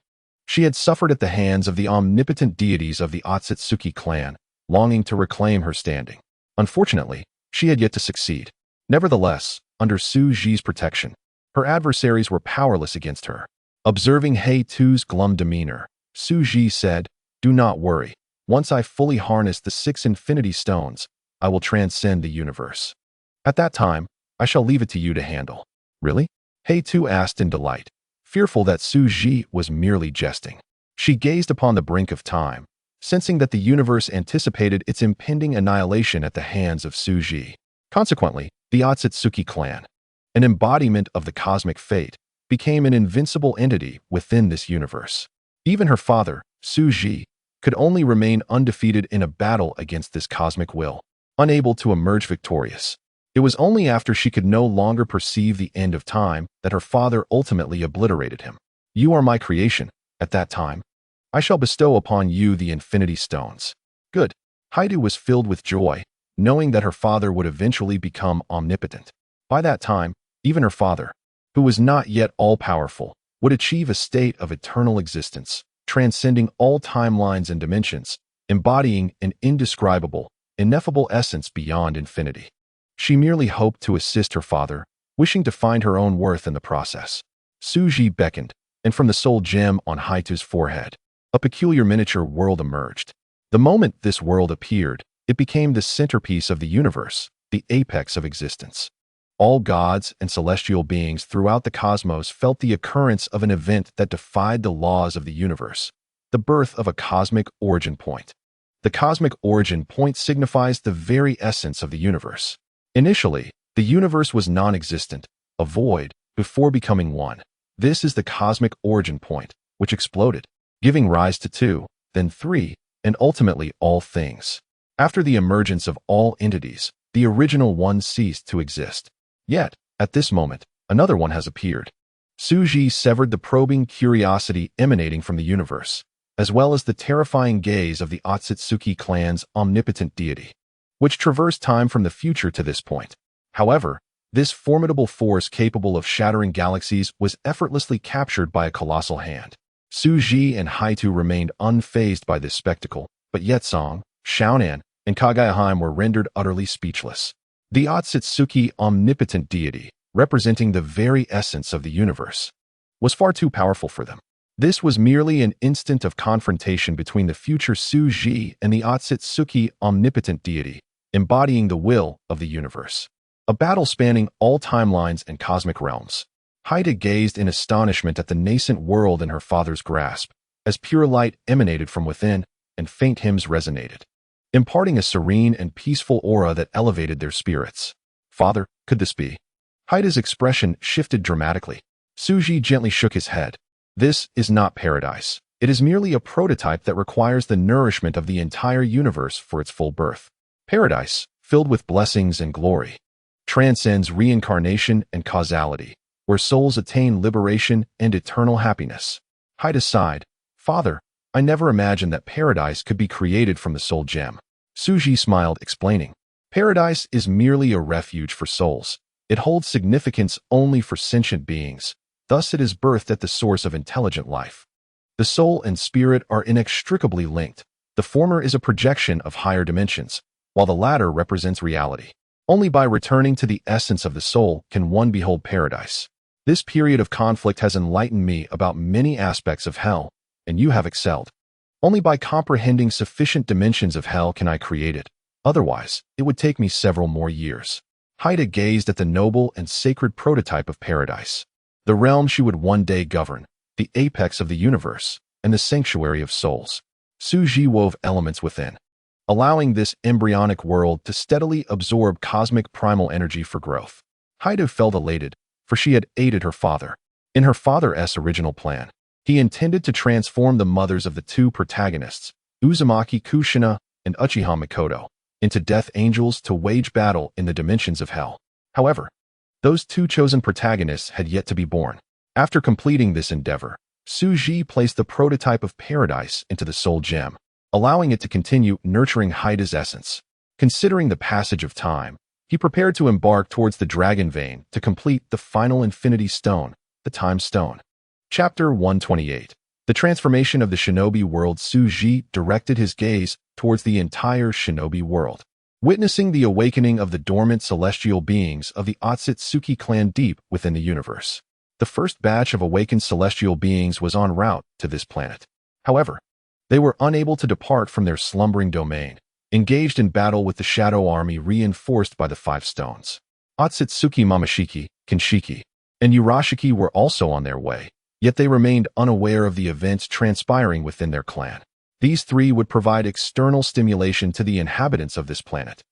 she had suffered at the hands of the omnipotent deities of the Otsutsuki clan, longing to reclaim her standing. Unfortunately, she had yet to succeed. Nevertheless, under Suji's protection, her adversaries were powerless against her. Observing Heitu's glum demeanor, Suji said, do not worry. Once I fully harness the 6 infinity stones, I will transcend the universe. At that time, I shall leave it to you to handle. Really? Heitu asked in delight, fearful that Suji was merely jesting. She gazed upon the brink of time, sensing that the universe anticipated its impending annihilation at the hands of Suji. Consequently, the Otsutsuki clan, an embodiment of the cosmic fate, became an invincible entity within this universe. Even her father, Suji, could only remain undefeated in a battle against this cosmic will, unable to emerge victorious. It was only after she could no longer perceive the end of time that her father ultimately obliterated him. You are my creation. At that time, I shall bestow upon you the infinity stones. Good. Heitu was filled with joy, knowing that her father would eventually become omnipotent. By that time, even her father, who was not yet all-powerful, would achieve a state of eternal existence, transcending all timelines and dimensions, embodying an indescribable, ineffable essence beyond infinity. She merely hoped to assist her father, wishing to find her own worth in the process. Suji beckoned, and from the soul gem on Haitu's forehead, a peculiar miniature world emerged. The moment this world appeared, it became the centerpiece of the universe, the apex of existence. All gods and celestial beings throughout the cosmos felt the occurrence of an event that defied the laws of the universe, the birth of a cosmic origin point. The cosmic origin point signifies the very essence of the universe. Initially, the universe was non-existent, a void, before becoming one. This is the cosmic origin point, which exploded, giving rise to two, then three, and ultimately all things. After the emergence of all entities, the original one ceased to exist. Yet, at this moment, another one has appeared. Suji severed the probing curiosity emanating from the universe, as well as the terrifying gaze of the Otsutsuki clan's omnipotent deity, which traversed time from the future to this point. However, this formidable force capable of shattering galaxies was effortlessly captured by a colossal hand. Suji and Haitu remained unfazed by this spectacle, but Yetsong, Xiaonan, and Kagayaheim were rendered utterly speechless. The Otsutsuki omnipotent deity, representing the very essence of the universe, was far too powerful for them. This was merely an instant of confrontation between the future Suji and the Otsutsuki omnipotent deity, embodying the will of the universe. A battle spanning all timelines and cosmic realms. Haida gazed in astonishment at the nascent world in her father's grasp, as pure light emanated from within and faint hymns resonated, imparting a serene and peaceful aura that elevated their spirits. Father, could this be? Haida's expression shifted dramatically. Suji gently shook his head. This is not paradise. It is merely a prototype that requires the nourishment of the entire universe for its full birth. Paradise, filled with blessings and glory, transcends reincarnation and causality, where souls attain liberation and eternal happiness. Haida sighed. Father, I never imagined that paradise could be created from the soul gem. Suji smiled, explaining. Paradise is merely a refuge for souls. It holds significance only for sentient beings. Thus it is birthed at the source of intelligent life. The soul and spirit are inextricably linked. The former is a projection of higher dimensions, while the latter represents reality. Only by returning to the essence of the soul can one behold paradise. This period of conflict has enlightened me about many aspects of hell, and you have excelled. Only by comprehending sufficient dimensions of hell can I create it. Otherwise, it would take me several more years. Haida gazed at the noble and sacred prototype of paradise, the realm she would one day govern, the apex of the universe, and the sanctuary of souls. Suji wove elements within, allowing this embryonic world to steadily absorb cosmic primal energy for growth. Haida felt elated, for she had aided her father. In her father's original plan, he intended to transform the mothers of the two protagonists, Uzumaki Kushina and Uchiha Mikoto, into death angels to wage battle in the dimensions of hell. However, those two chosen protagonists had yet to be born. After completing this endeavor, Suji placed the prototype of paradise into the soul gem, allowing it to continue nurturing Haida's essence. Considering the passage of time, he prepared to embark towards the dragon vein to complete the final infinity stone, the time stone. Chapter 128. The transformation of the shinobi world. Suji directed his gaze towards the entire shinobi world, witnessing the awakening of the dormant celestial beings of the Otsutsuki clan deep within the universe. The first batch of awakened celestial beings was en route to this planet. However, they were unable to depart from their slumbering domain, engaged in battle with the shadow army reinforced by the 5 stones. Otsutsuki Mamashiki, Kinshiki, and Urashiki were also on their way, yet they remained unaware of the events transpiring within their clan. These 3 would provide external stimulation to the inhabitants of this planet,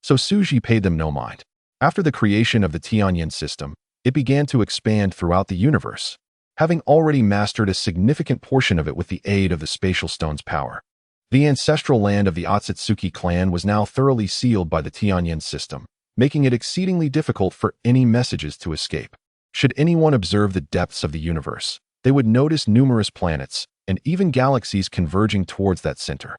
so Suji paid them no mind. After the creation of the Tianyan system, it began to expand throughout the universe, having already mastered a significant portion of it with the aid of the spatial stone's power. The ancestral land of the Otsutsuki clan was now thoroughly sealed by the Tianyan system, making it exceedingly difficult for any messages to escape. Should anyone observe the depths of the universe, they would notice numerous planets and even galaxies converging towards that center.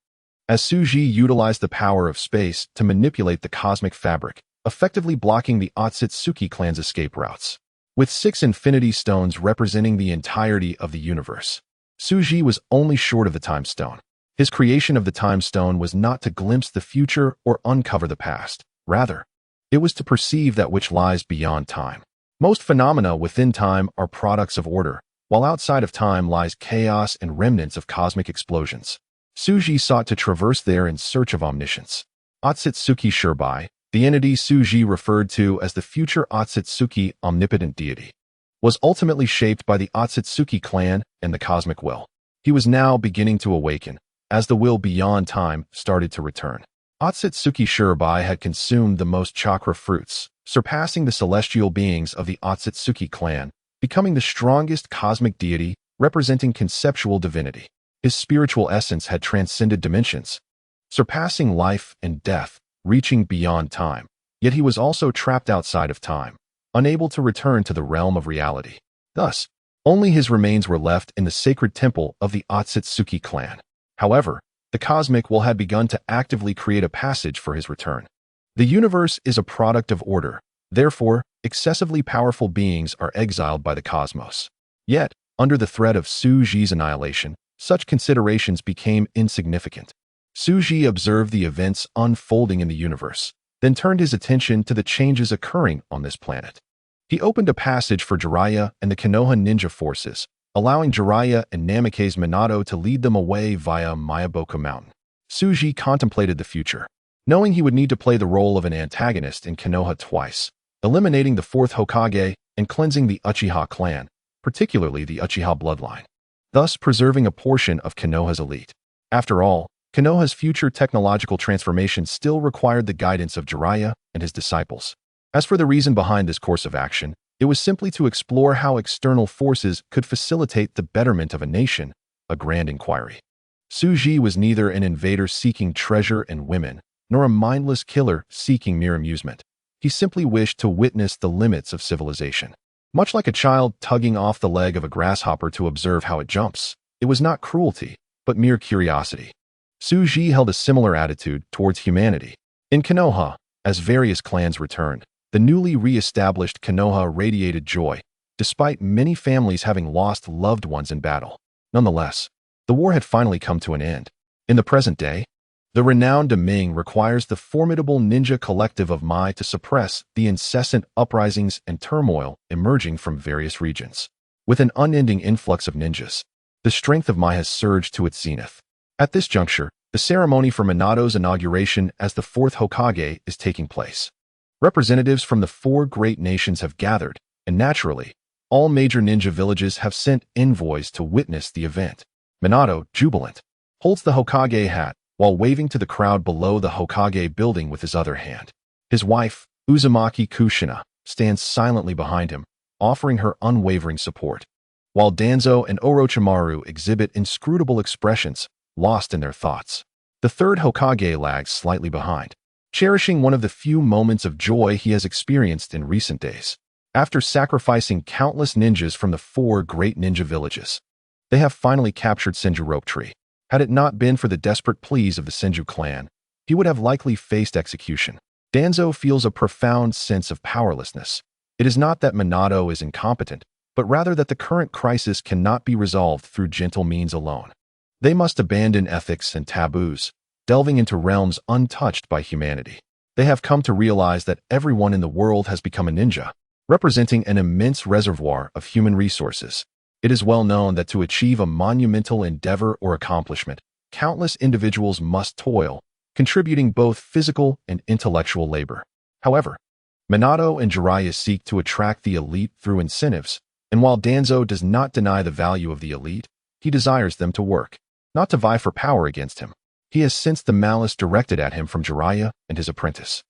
As Suji utilized the power of space to manipulate the cosmic fabric, effectively blocking the Otsutsuki clan's escape routes. With 6 infinity stones representing the entirety of the universe, Suji was only short of the Time Stone. His creation of the Time Stone was not to glimpse the future or uncover the past. Rather, it was to perceive that which lies beyond time. Most phenomena within time are products of order, while outside of time lies chaos and remnants of cosmic explosions. Suji sought to traverse there in search of omniscience. Otsutsuki Shirbai, the entity Suji referred to as the future Otsutsuki omnipotent deity, was ultimately shaped by the Otsutsuki clan and the cosmic will. He was now beginning to awaken, as the will beyond time started to return. Otsutsuki Shirbai had consumed the most chakra fruits, surpassing the celestial beings of the Otsutsuki clan, becoming the strongest cosmic deity representing conceptual divinity. His spiritual essence had transcended dimensions, surpassing life and death, reaching beyond time. Yet he was also trapped outside of time, unable to return to the realm of reality. Thus, only his remains were left in the sacred temple of the Otsutsuki clan. However, the cosmic will had begun to actively create a passage for his return. The universe is a product of order. Therefore, excessively powerful beings are exiled by the cosmos. Yet, under the threat of Suji's annihilation, such considerations became insignificant. Suji observed the events unfolding in the universe, then turned his attention to the changes occurring on this planet. He opened a passage for Jiraiya and the Konoha ninja forces, allowing Jiraiya and Namake's Minato to lead them away via Miyaboku Mountain. Suji contemplated the future, knowing he would need to play the role of an antagonist in Konoha twice, eliminating the fourth Hokage and cleansing the Uchiha clan, particularly the Uchiha bloodline, thus preserving a portion of Konoha's elite. After all, Konoha's future technological transformation still required the guidance of Jiraiya and his disciples. As for the reason behind this course of action, it was simply to explore how external forces could facilitate the betterment of a nation, a grand inquiry. Suji was neither an invader seeking treasure and women, nor a mindless killer seeking mere amusement. He simply wished to witness the limits of civilization. Much like a child tugging off the leg of a grasshopper to observe how it jumps, it was not cruelty, but mere curiosity. Suji held a similar attitude towards humanity. In Konoha, as various clans returned, the newly re-established Konoha radiated joy, despite many families having lost loved ones in battle. Nonetheless, the war had finally come to an end. In the present day, the renowned Ming requires the formidable ninja collective of Mai to suppress the incessant uprisings and turmoil emerging from various regions. With an unending influx of ninjas, the strength of Mai has surged to its zenith. At this juncture, the ceremony for Minato's inauguration as the fourth Hokage is taking place. Representatives from the four great nations have gathered, and naturally, all major ninja villages have sent envoys to witness the event. Minato, jubilant, holds the Hokage hat while waving to the crowd below the Hokage building with his other hand. His wife, Uzumaki Kushina, stands silently behind him, offering her unwavering support, while Danzo and Orochimaru exhibit inscrutable expressions, lost in their thoughts. The third Hokage lags slightly behind, cherishing one of the few moments of joy he has experienced in recent days. After sacrificing countless ninjas from the four great ninja villages, they have finally captured Senju Rope Tree. Had it not been for the desperate pleas of the Senju clan, he would have likely faced execution. Danzo feels a profound sense of powerlessness. It is not that Minato is incompetent, but rather that the current crisis cannot be resolved through gentle means alone. They must abandon ethics and taboos, delving into realms untouched by humanity. They have come to realize that everyone in the world has become a ninja, representing an immense reservoir of human resources. It is well known that to achieve a monumental endeavor or accomplishment, countless individuals must toil, contributing both physical and intellectual labor. However, Minato and Jiraiya seek to attract the elite through incentives, and while Danzo does not deny the value of the elite, he desires them to work, not to vie for power against him. He has sensed the malice directed at him from Jiraiya and his apprentice,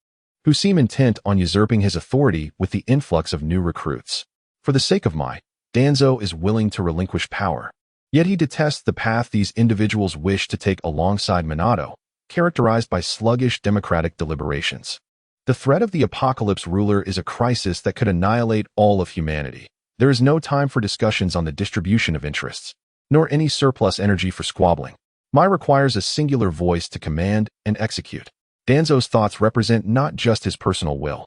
who seem intent on usurping his authority with the influx of new recruits. For the sake of Mai, Danzo is willing to relinquish power. Yet he detests the path these individuals wish to take alongside Minato, characterized by sluggish democratic deliberations. The threat of the apocalypse ruler is a crisis that could annihilate all of humanity. There is no time for discussions on the distribution of interests, nor any surplus energy for squabbling. Mai requires a singular voice to command and execute. Danzo's thoughts represent not just his personal will,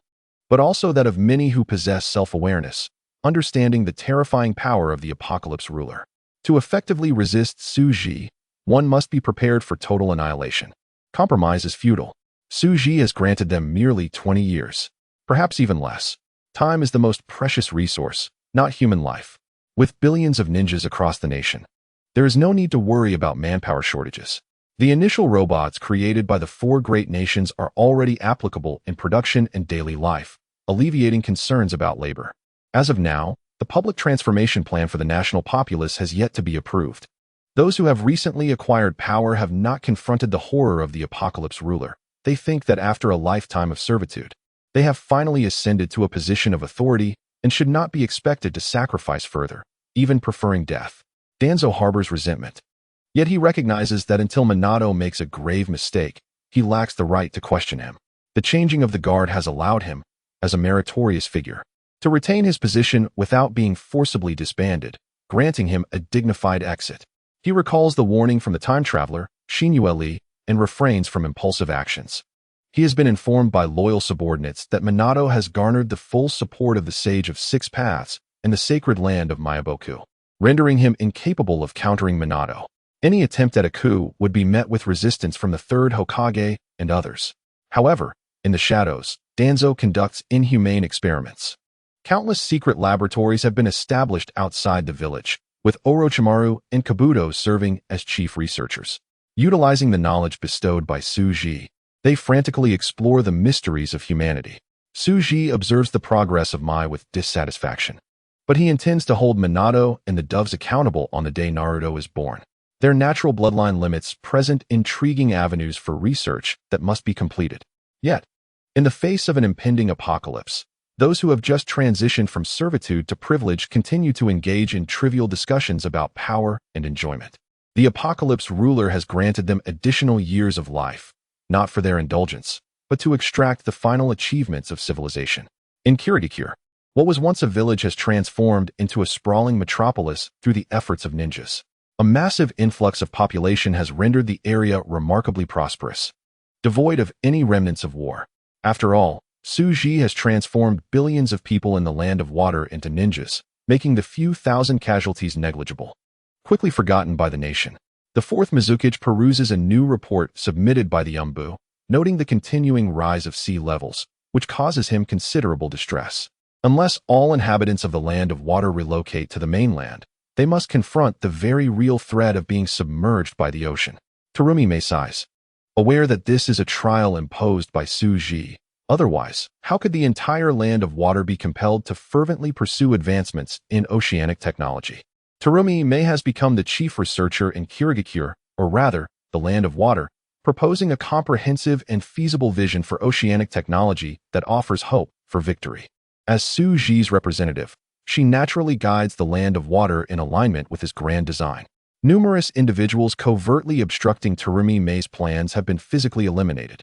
but also that of many who possess self-awareness, understanding the terrifying power of the apocalypse ruler. To effectively resist Dou Qi, one must be prepared for total annihilation. Compromise is futile. Dou Qi has granted them merely 20 years, perhaps even less. Time is the most precious resource, not human life. With billions of ninjas across the nation, there is no need to worry about manpower shortages. The initial robots created by the 4 great nations are already applicable in production and daily life, alleviating concerns about labor. As of now, the public transformation plan for the national populace has yet to be approved. Those who have recently acquired power have not confronted the horror of the apocalypse ruler. They think that after a lifetime of servitude, they have finally ascended to a position of authority and should not be expected to sacrifice further, even preferring death. Danzo harbors resentment. Yet he recognizes that until Minato makes a grave mistake, he lacks the right to question him. The changing of the guard has allowed him, as a meritorious figure, to retain his position without being forcibly disbanded, granting him a dignified exit. He recalls the warning from the time traveler, Xinyue, and refrains from impulsive actions. He has been informed by loyal subordinates that Minato has garnered the full support of the Sage of Six Paths and the sacred land of Myaboku, rendering him incapable of countering Minato. Any attempt at a coup would be met with resistance from the third Hokage and others. However, in the shadows, Danzo conducts inhumane experiments. Countless secret laboratories have been established outside the village, with Orochimaru and Kabuto serving as chief researchers. Utilizing the knowledge bestowed by Dou Qi, they frantically explore the mysteries of humanity. Dou Qi observes the progress of Mai with dissatisfaction, but he intends to hold Minato and the doves accountable on the day Naruto is born. Their natural bloodline limits present intriguing avenues for research that must be completed. Yet, in the face of an impending apocalypse, those who have just transitioned from servitude to privilege continue to engage in trivial discussions about power and enjoyment. The apocalypse ruler has granted them additional years of life, not for their indulgence, but to extract the final achievements of civilization. In Kirigakure, what was once a village has transformed into a sprawling metropolis through the efforts of ninjas. A massive influx of population has rendered the area remarkably prosperous, devoid of any remnants of war. After all, Dou Qi has transformed billions of people in the land of water into ninjas, making the few thousand casualties negligible. Quickly forgotten by the nation, the 4th Mizukage peruses a new report submitted by the Umbu, noting the continuing rise of sea levels, which causes him considerable distress. Unless all inhabitants of the land of water relocate to the mainland, they must confront the very real threat of being submerged by the ocean. Terumi sighs, aware that this is a trial imposed by Dou Qi. Otherwise, how could the entire land of water be compelled to fervently pursue advancements in oceanic technology? Terumi has become the chief researcher in Kirigakure, or rather, the land of water, proposing a comprehensive and feasible vision for oceanic technology that offers hope for victory. As Dou Qi's representative, she naturally guides the land of water in alignment with his grand design. Numerous individuals covertly obstructing Terumi Mei's plans have been physically eliminated,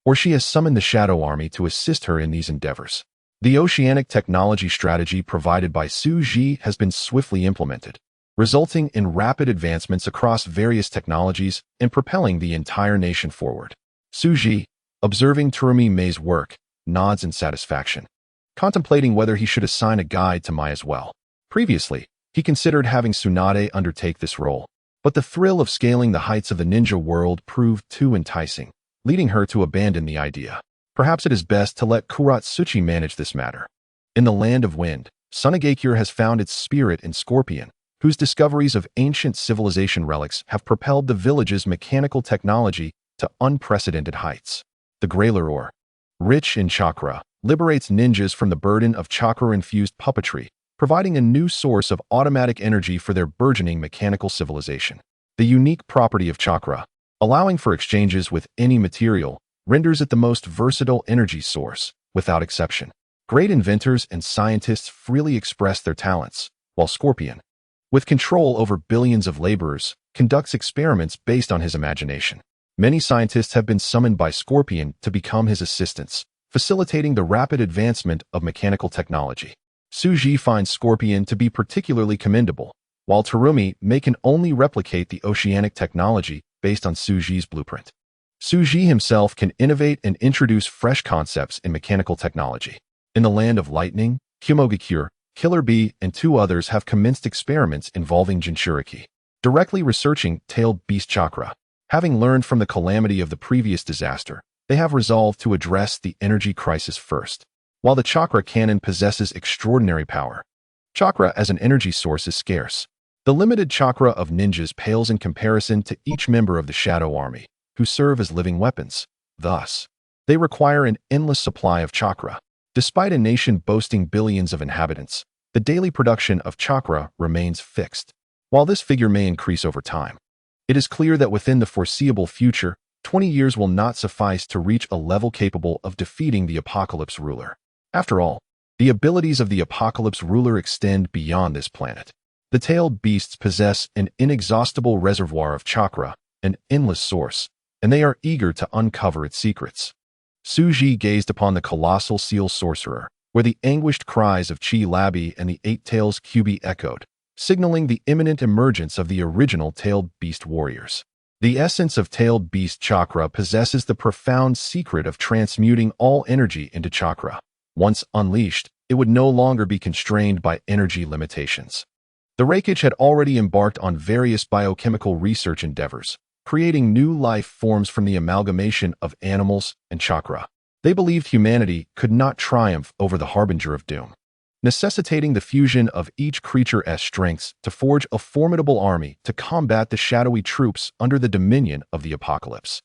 or she has summoned the Shadow Army to assist her in these endeavors. The oceanic technology strategy provided by Dou Qi has been swiftly implemented, resulting in rapid advancements across various technologies and propelling the entire nation forward. Dou Qi, observing Terumi Mei's work, nods in satisfaction, contemplating whether he should assign a guide to Mai as well. Previously, he considered having Tsunade undertake this role, but the thrill of scaling the heights of the ninja world proved too enticing, leading her to abandon the idea. Perhaps it is best to let Kuratsuchi manage this matter. In the land of wind, Sunagakure has found its spirit in Scorpion, whose discoveries of ancient civilization relics have propelled the village's mechanical technology to unprecedented heights. The Grayler ore, rich in chakra, liberates ninjas from the burden of chakra-infused puppetry, providing a new source of automatic energy for their burgeoning mechanical civilization. The unique property of chakra, allowing for exchanges with any material, renders it the most versatile energy source, without exception. Great inventors and scientists freely express their talents, while Scorpion, with control over billions of laborers, conducts experiments based on his imagination. Many scientists have been summoned by Scorpion to become his assistants, facilitating the rapid advancement of mechanical technology. Dou Qi finds Scorpion to be particularly commendable, while Terumi can only replicate the oceanic technology based on Dou Qi's blueprint. Dou Qi himself can innovate and introduce fresh concepts in mechanical technology. In the land of lightning, Kumogakure, Killer Bee and 2 others have commenced experiments involving Jinchuriki, directly researching tailed beast chakra. Having learned from the calamity of the previous disaster, they have resolved to address the energy crisis first. While the chakra cannon possesses extraordinary power, chakra as an energy source is scarce. The limited chakra of ninjas pales in comparison to each member of the Shadow Army, who serve as living weapons. Thus, they require an endless supply of chakra. Despite a nation boasting billions of inhabitants, the daily production of chakra remains fixed. While this figure may increase over time, it is clear that within the foreseeable future, 20 years will not suffice to reach a level capable of defeating the Apocalypse ruler. After all, the abilities of the Apocalypse ruler extend beyond this planet. The tailed beasts possess an inexhaustible reservoir of chakra, an endless source, and they are eager to uncover its secrets. Su Ji gazed upon the colossal seal sorcerer, where the anguished cries of Chi Labi and the 8 tails Kyubi echoed, signaling the imminent emergence of the original tailed beast warriors. The essence of tailed beast chakra possesses the profound secret of transmuting all energy into chakra. Once unleashed, it would no longer be constrained by energy limitations. The Reikage had already embarked on various biochemical research endeavors, creating new life forms from the amalgamation of animals and chakra. They believed humanity could not triumph over the harbinger of doom, necessitating the fusion of each creature's strengths to forge a formidable army to combat the shadowy troops under the dominion of the Apocalypse.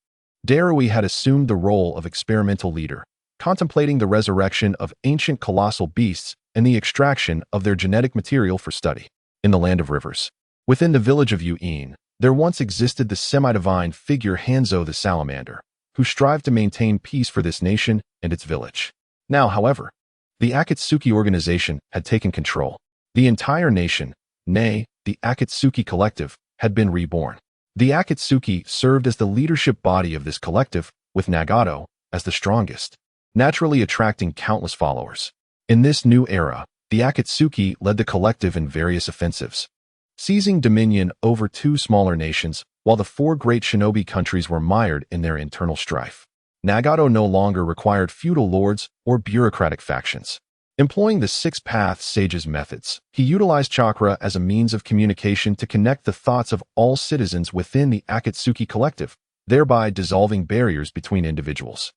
Darui had assumed the role of experimental leader, contemplating the resurrection of ancient colossal beasts and the extraction of their genetic material for study. In the land of rivers, within the village of Yu'in, there once existed the semi-divine figure Hanzo the Salamander, who strived to maintain peace for this nation and its village. Now, however, the Akatsuki organization had taken control. The entire nation, nay, the Akatsuki collective, had been reborn. The Akatsuki served as the leadership body of this collective, with Nagato as the strongest, naturally attracting countless followers. In this new era, the Akatsuki led the collective in various offensives, seizing dominion over 2 smaller nations, while the 4 great shinobi countries were mired in their internal strife. Nagato no longer required feudal lords or bureaucratic factions. Employing the 6-path sage's methods, he utilized chakra as a means of communication to connect the thoughts of all citizens within the Akatsuki collective, thereby dissolving barriers between individuals.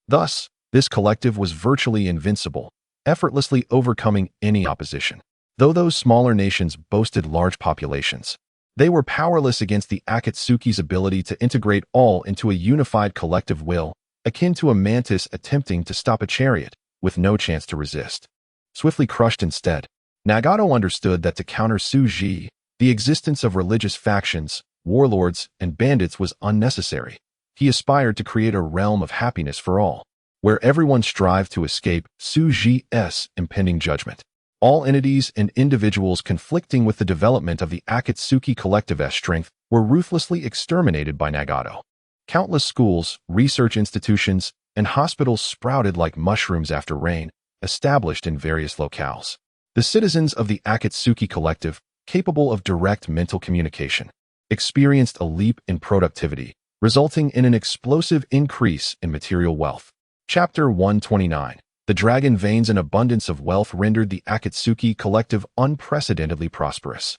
Thus, this collective was virtually invincible, effortlessly overcoming any opposition. Though those smaller nations boasted large populations, they were powerless against the Akatsuki's ability to integrate all into a unified collective will, akin to a mantis attempting to stop a chariot, with no chance to resist. Swiftly crushed instead, Nagato understood that to counter Su Ji, the existence of religious factions, warlords, and bandits was unnecessary. He aspired to create a realm of happiness for all, where everyone strived to escape Su Ji's impending judgment. All entities and individuals conflicting with the development of the Akatsuki collective's strength were ruthlessly exterminated by Nagato. Countless schools, research institutions, and hospitals sprouted like mushrooms after rain, established in various locales. The citizens of the Akatsuki collective, capable of direct mental communication, experienced a leap in productivity, resulting in an explosive increase in material wealth. Chapter 129. The dragon veins and abundance of wealth rendered the Akatsuki collective unprecedentedly prosperous.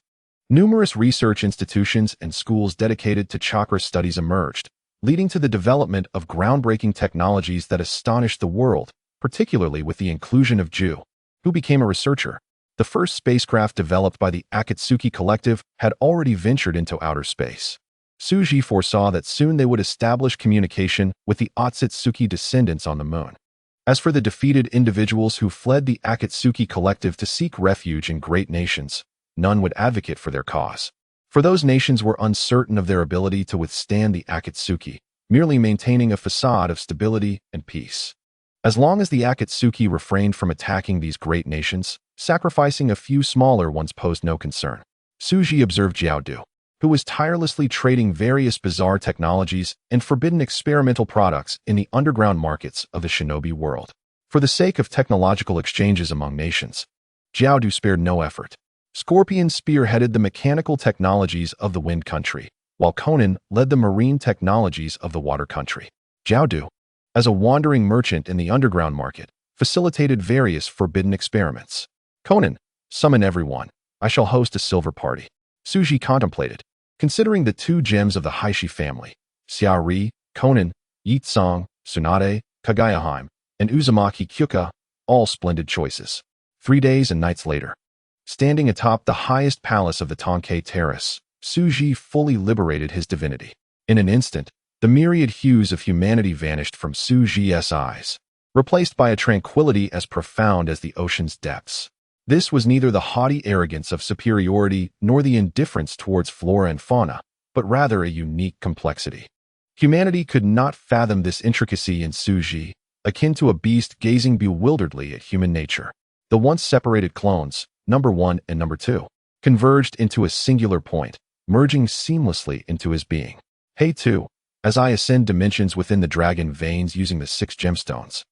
Numerous research institutions and schools dedicated to chakra studies emerged, leading to the development of groundbreaking technologies that astonished the world, particularly with the inclusion of Ju, who became a researcher. The first spacecraft developed by the Akatsuki collective had already ventured into outer space. Suji foresaw that soon they would establish communication with the Otsutsuki descendants on the moon. As for the defeated individuals who fled the Akatsuki collective to seek refuge in great nations, none would advocate for their cause. For those nations were uncertain of their ability to withstand the Akatsuki, merely maintaining a facade of stability and peace. As long as the Akatsuki refrained from attacking these great nations, sacrificing a few smaller ones posed no concern. Suji observed Jiaodu, who was tirelessly trading various bizarre technologies and forbidden experimental products in the underground markets of the shinobi world. For the sake of technological exchanges among nations, Jiaodu spared no effort. Scorpion spearheaded the mechanical technologies of the wind country, while Conan led the marine technologies of the water country. Jiaodu, as a wandering merchant in the underground market, facilitated various forbidden experiments. Conan, Summon everyone. I shall host a silver party. Suji contemplated, considering the 2 gems of the Heishi family, Xiaori, Konan, Yitsong, Tsunade, Kagayaheim, and Uzumaki Kyuka, all splendid choices. 3 days and nights later. Standing atop the highest palace of the Tonkei Terrace, Suji fully liberated his divinity. In an instant, the myriad hues of humanity vanished from Suji's eyes, replaced by a tranquility as profound as the ocean's depths. This was neither the haughty arrogance of superiority nor the indifference towards flora and fauna, but rather a unique complexity. Humanity could not fathom this intricacy in Suji, akin to a beast gazing bewilderedly at human nature. The once separated clones, number 1 and number 2, converged into a singular point, merging seamlessly into his being. Hey 2, as I ascend dimensions within the dragon veins using the 6 gemstones.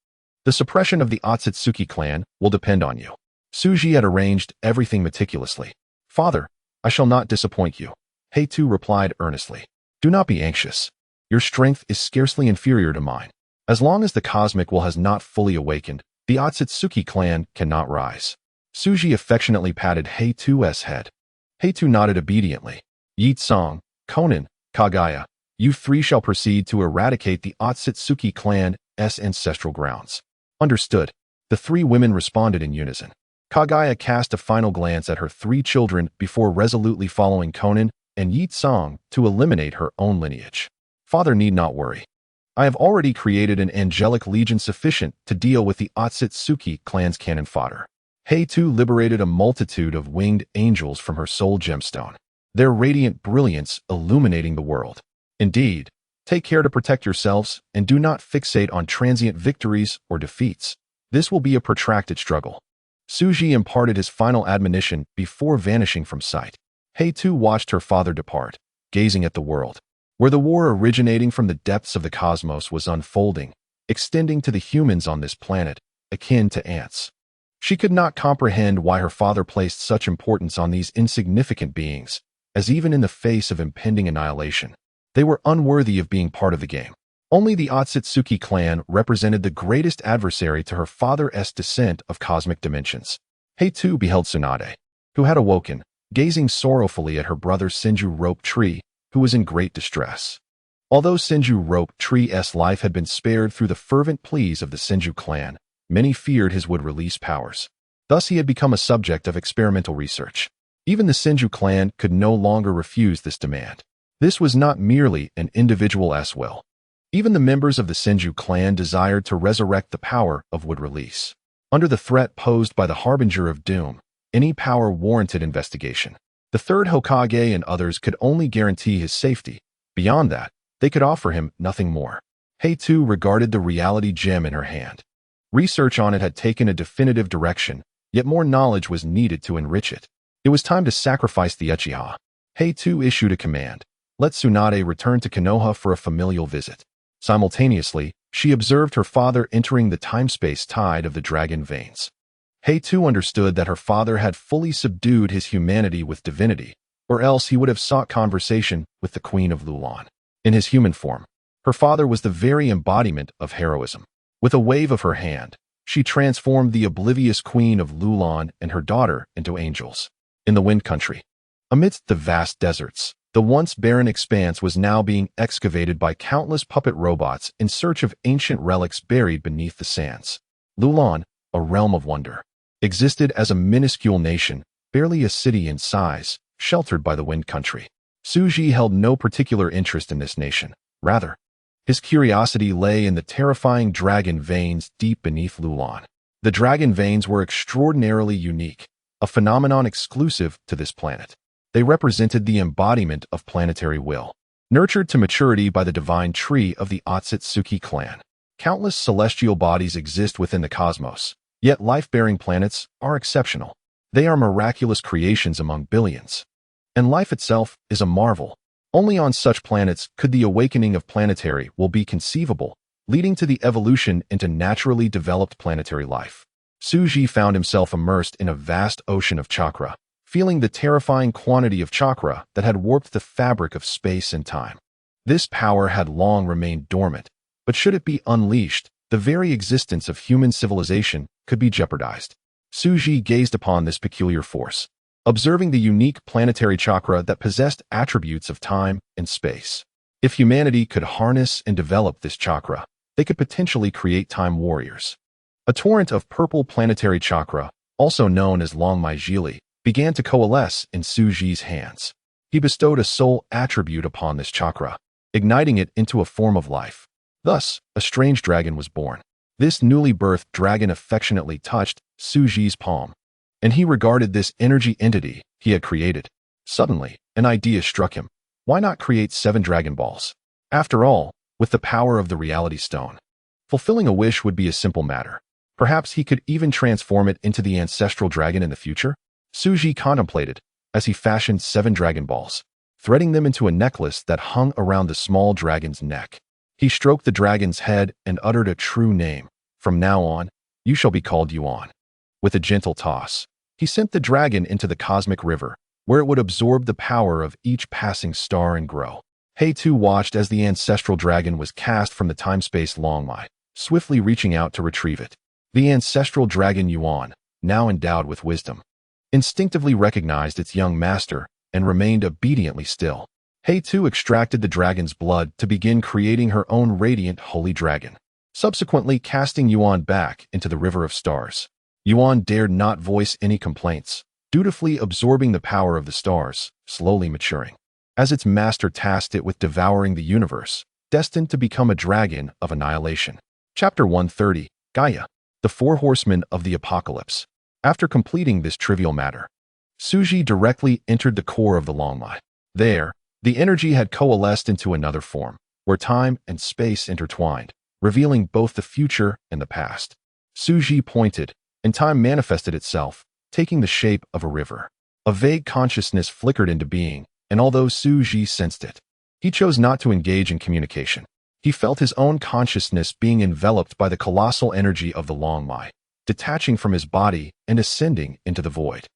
The suppression of the Otsutsuki clan will depend on you. Suji had arranged everything meticulously. Father, I shall not disappoint you. Hey 2 replied earnestly. Do not be anxious. Your strength is scarcely inferior to mine. As long as the cosmic will has not fully awakened, the Otsutsuki clan cannot rise. Suji affectionately patted Hey 2's head. Hey 2 nodded obediently. Yitsong, Konan, Kagaya, you 3 shall proceed to eradicate the Otsutsuki clan's ancestral grounds. Understood. The 3 women responded in unison. Kagaya cast a final glance at her 3 children before resolutely following Konan and Yitsong to eliminate her own lineage. Father need not worry. I have already created an angelic legion sufficient to deal with the Otsutsuki clan's cannon fodder. Hey 2 liberated a multitude of winged angels from her soul gemstone, their radiant brilliance illuminating the world. Indeed, take care to protect yourselves and do not fixate on transient victories or defeats. This will be a protracted struggle. Suji imparted his final admonition before vanishing from sight. Hey 2 watched her father depart, gazing at the world, where the war originating from the depths of the cosmos was unfolding, extending to the humans on this planet, akin to ants. She could not comprehend why her father placed such importance on these insignificant beings, as even in the face of impending annihilation, they were unworthy of being part of the game. Only the Otsutsuki clan represented the greatest adversary to her father's descent of cosmic dimensions. Hey 2 beheld Tsunade, who had awoken, gazing sorrowfully at her brother Senju Rope Tree, who was in great distress. Although Senju Rope Tree's life had been spared through the fervent pleas of the Senju clan, many feared his would release powers. Thus he had become a subject of experimental research. Even the Senju clan could no longer refuse this demand. This was not merely an individual's will. Even the members of the Senju clan desired to resurrect the power of wood release. Under the threat posed by the Harbinger of Doom, any power warranted investigation. The third Hokage and others could only guarantee his safety. Beyond that, they could offer him nothing more. Hey 2 regarded the reality gem in her hand. Research on it had taken a definitive direction, yet more knowledge was needed to enrich it. It was time to sacrifice the Uchiha. Hey 2 issued a command. Let Tsunade return to Konoha for a familial visit. Simultaneously, she observed her father entering the time-space tide of the dragon veins. Hey 2 understood that her father had fully subdued his humanity with divinity, or else he would have sought conversation with the Queen of Lulan. In his human form, her father was the very embodiment of heroism. With a wave of her hand, she transformed the oblivious Queen of Lulan and her daughter into angels. In the Wind Country, amidst the vast deserts, the once barren expanse was now being excavated by countless puppet robots in search of ancient relics buried beneath the sands. Lulan, a realm of wonder, existed as a minuscule nation, barely a city in size, sheltered by the Wind Country. Suji held no particular interest in this nation. Rather, his curiosity lay in the terrifying dragon veins deep beneath Lulan. The dragon veins were extraordinarily unique, a phenomenon exclusive to this planet. They represented the embodiment of planetary will, nurtured to maturity by the divine tree of the Otsutsuki clan. Countless celestial bodies exist within the cosmos, yet life-bearing planets are exceptional. They are miraculous creations among billions. And life itself is a marvel. Only on such planets could the awakening of planetary will be conceivable, leading to the evolution into naturally developed planetary life. Suji found himself immersed in a vast ocean of chakra, feeling the terrifying quantity of chakra that had warped the fabric of space and time. This power had long remained dormant, but should it be unleashed, the very existence of human civilization could be jeopardized. Suji gazed upon this peculiar force, observing the unique planetary chakra that possessed attributes of time and space. If humanity could harness and develop this chakra, they could potentially create time warriors. A torrent of purple planetary chakra, also known as Longmai Jili, began to coalesce in Suji's hands. He bestowed a sole attribute upon this chakra, igniting it into a form of life. Thus, a strange dragon was born. This newly birthed dragon affectionately touched Suji's palm, and he regarded this energy entity he had created. Suddenly, an idea struck him. Why not create 7 Dragon Balls? After all, with the power of the Reality Stone, fulfilling a wish would be a simple matter. Perhaps he could even transform it into the ancestral dragon in the future? Suji contemplated as he fashioned 7 Dragon Balls, threading them into a necklace that hung around the small dragon's neck. He stroked the dragon's head and uttered a true name. From now on, you shall be called Yuan. With a gentle toss, he sent the dragon into the cosmic river, where it would absorb the power of each passing star and grow. He-Tu watched as the ancestral dragon was cast from the time-space Longmai, swiftly reaching out to retrieve it. The ancestral dragon Yuan, now endowed with wisdom, instinctively recognized its young master and remained obediently still. He-Tu extracted the dragon's blood to begin creating her own radiant holy dragon, subsequently casting Yuan back into the river of stars. Yuan dared not voice any complaints, dutifully absorbing the power of the stars, slowly maturing, as its master tasked it with devouring the universe, destined to become a dragon of annihilation. Chapter 130, Gaia, the 4 Horsemen of the Apocalypse. After completing this trivial matter, Suji directly entered the core of the Longmai. There, the energy had coalesced into another form, where time and space intertwined, revealing both the future and the past. Suji pointed, and time manifested itself, taking the shape of a river. A vague consciousness flickered into being, and although Suji sensed it, he chose not to engage in communication. He felt his own consciousness being enveloped by the colossal energy of the Longmai, detaching from his body and ascending into the void.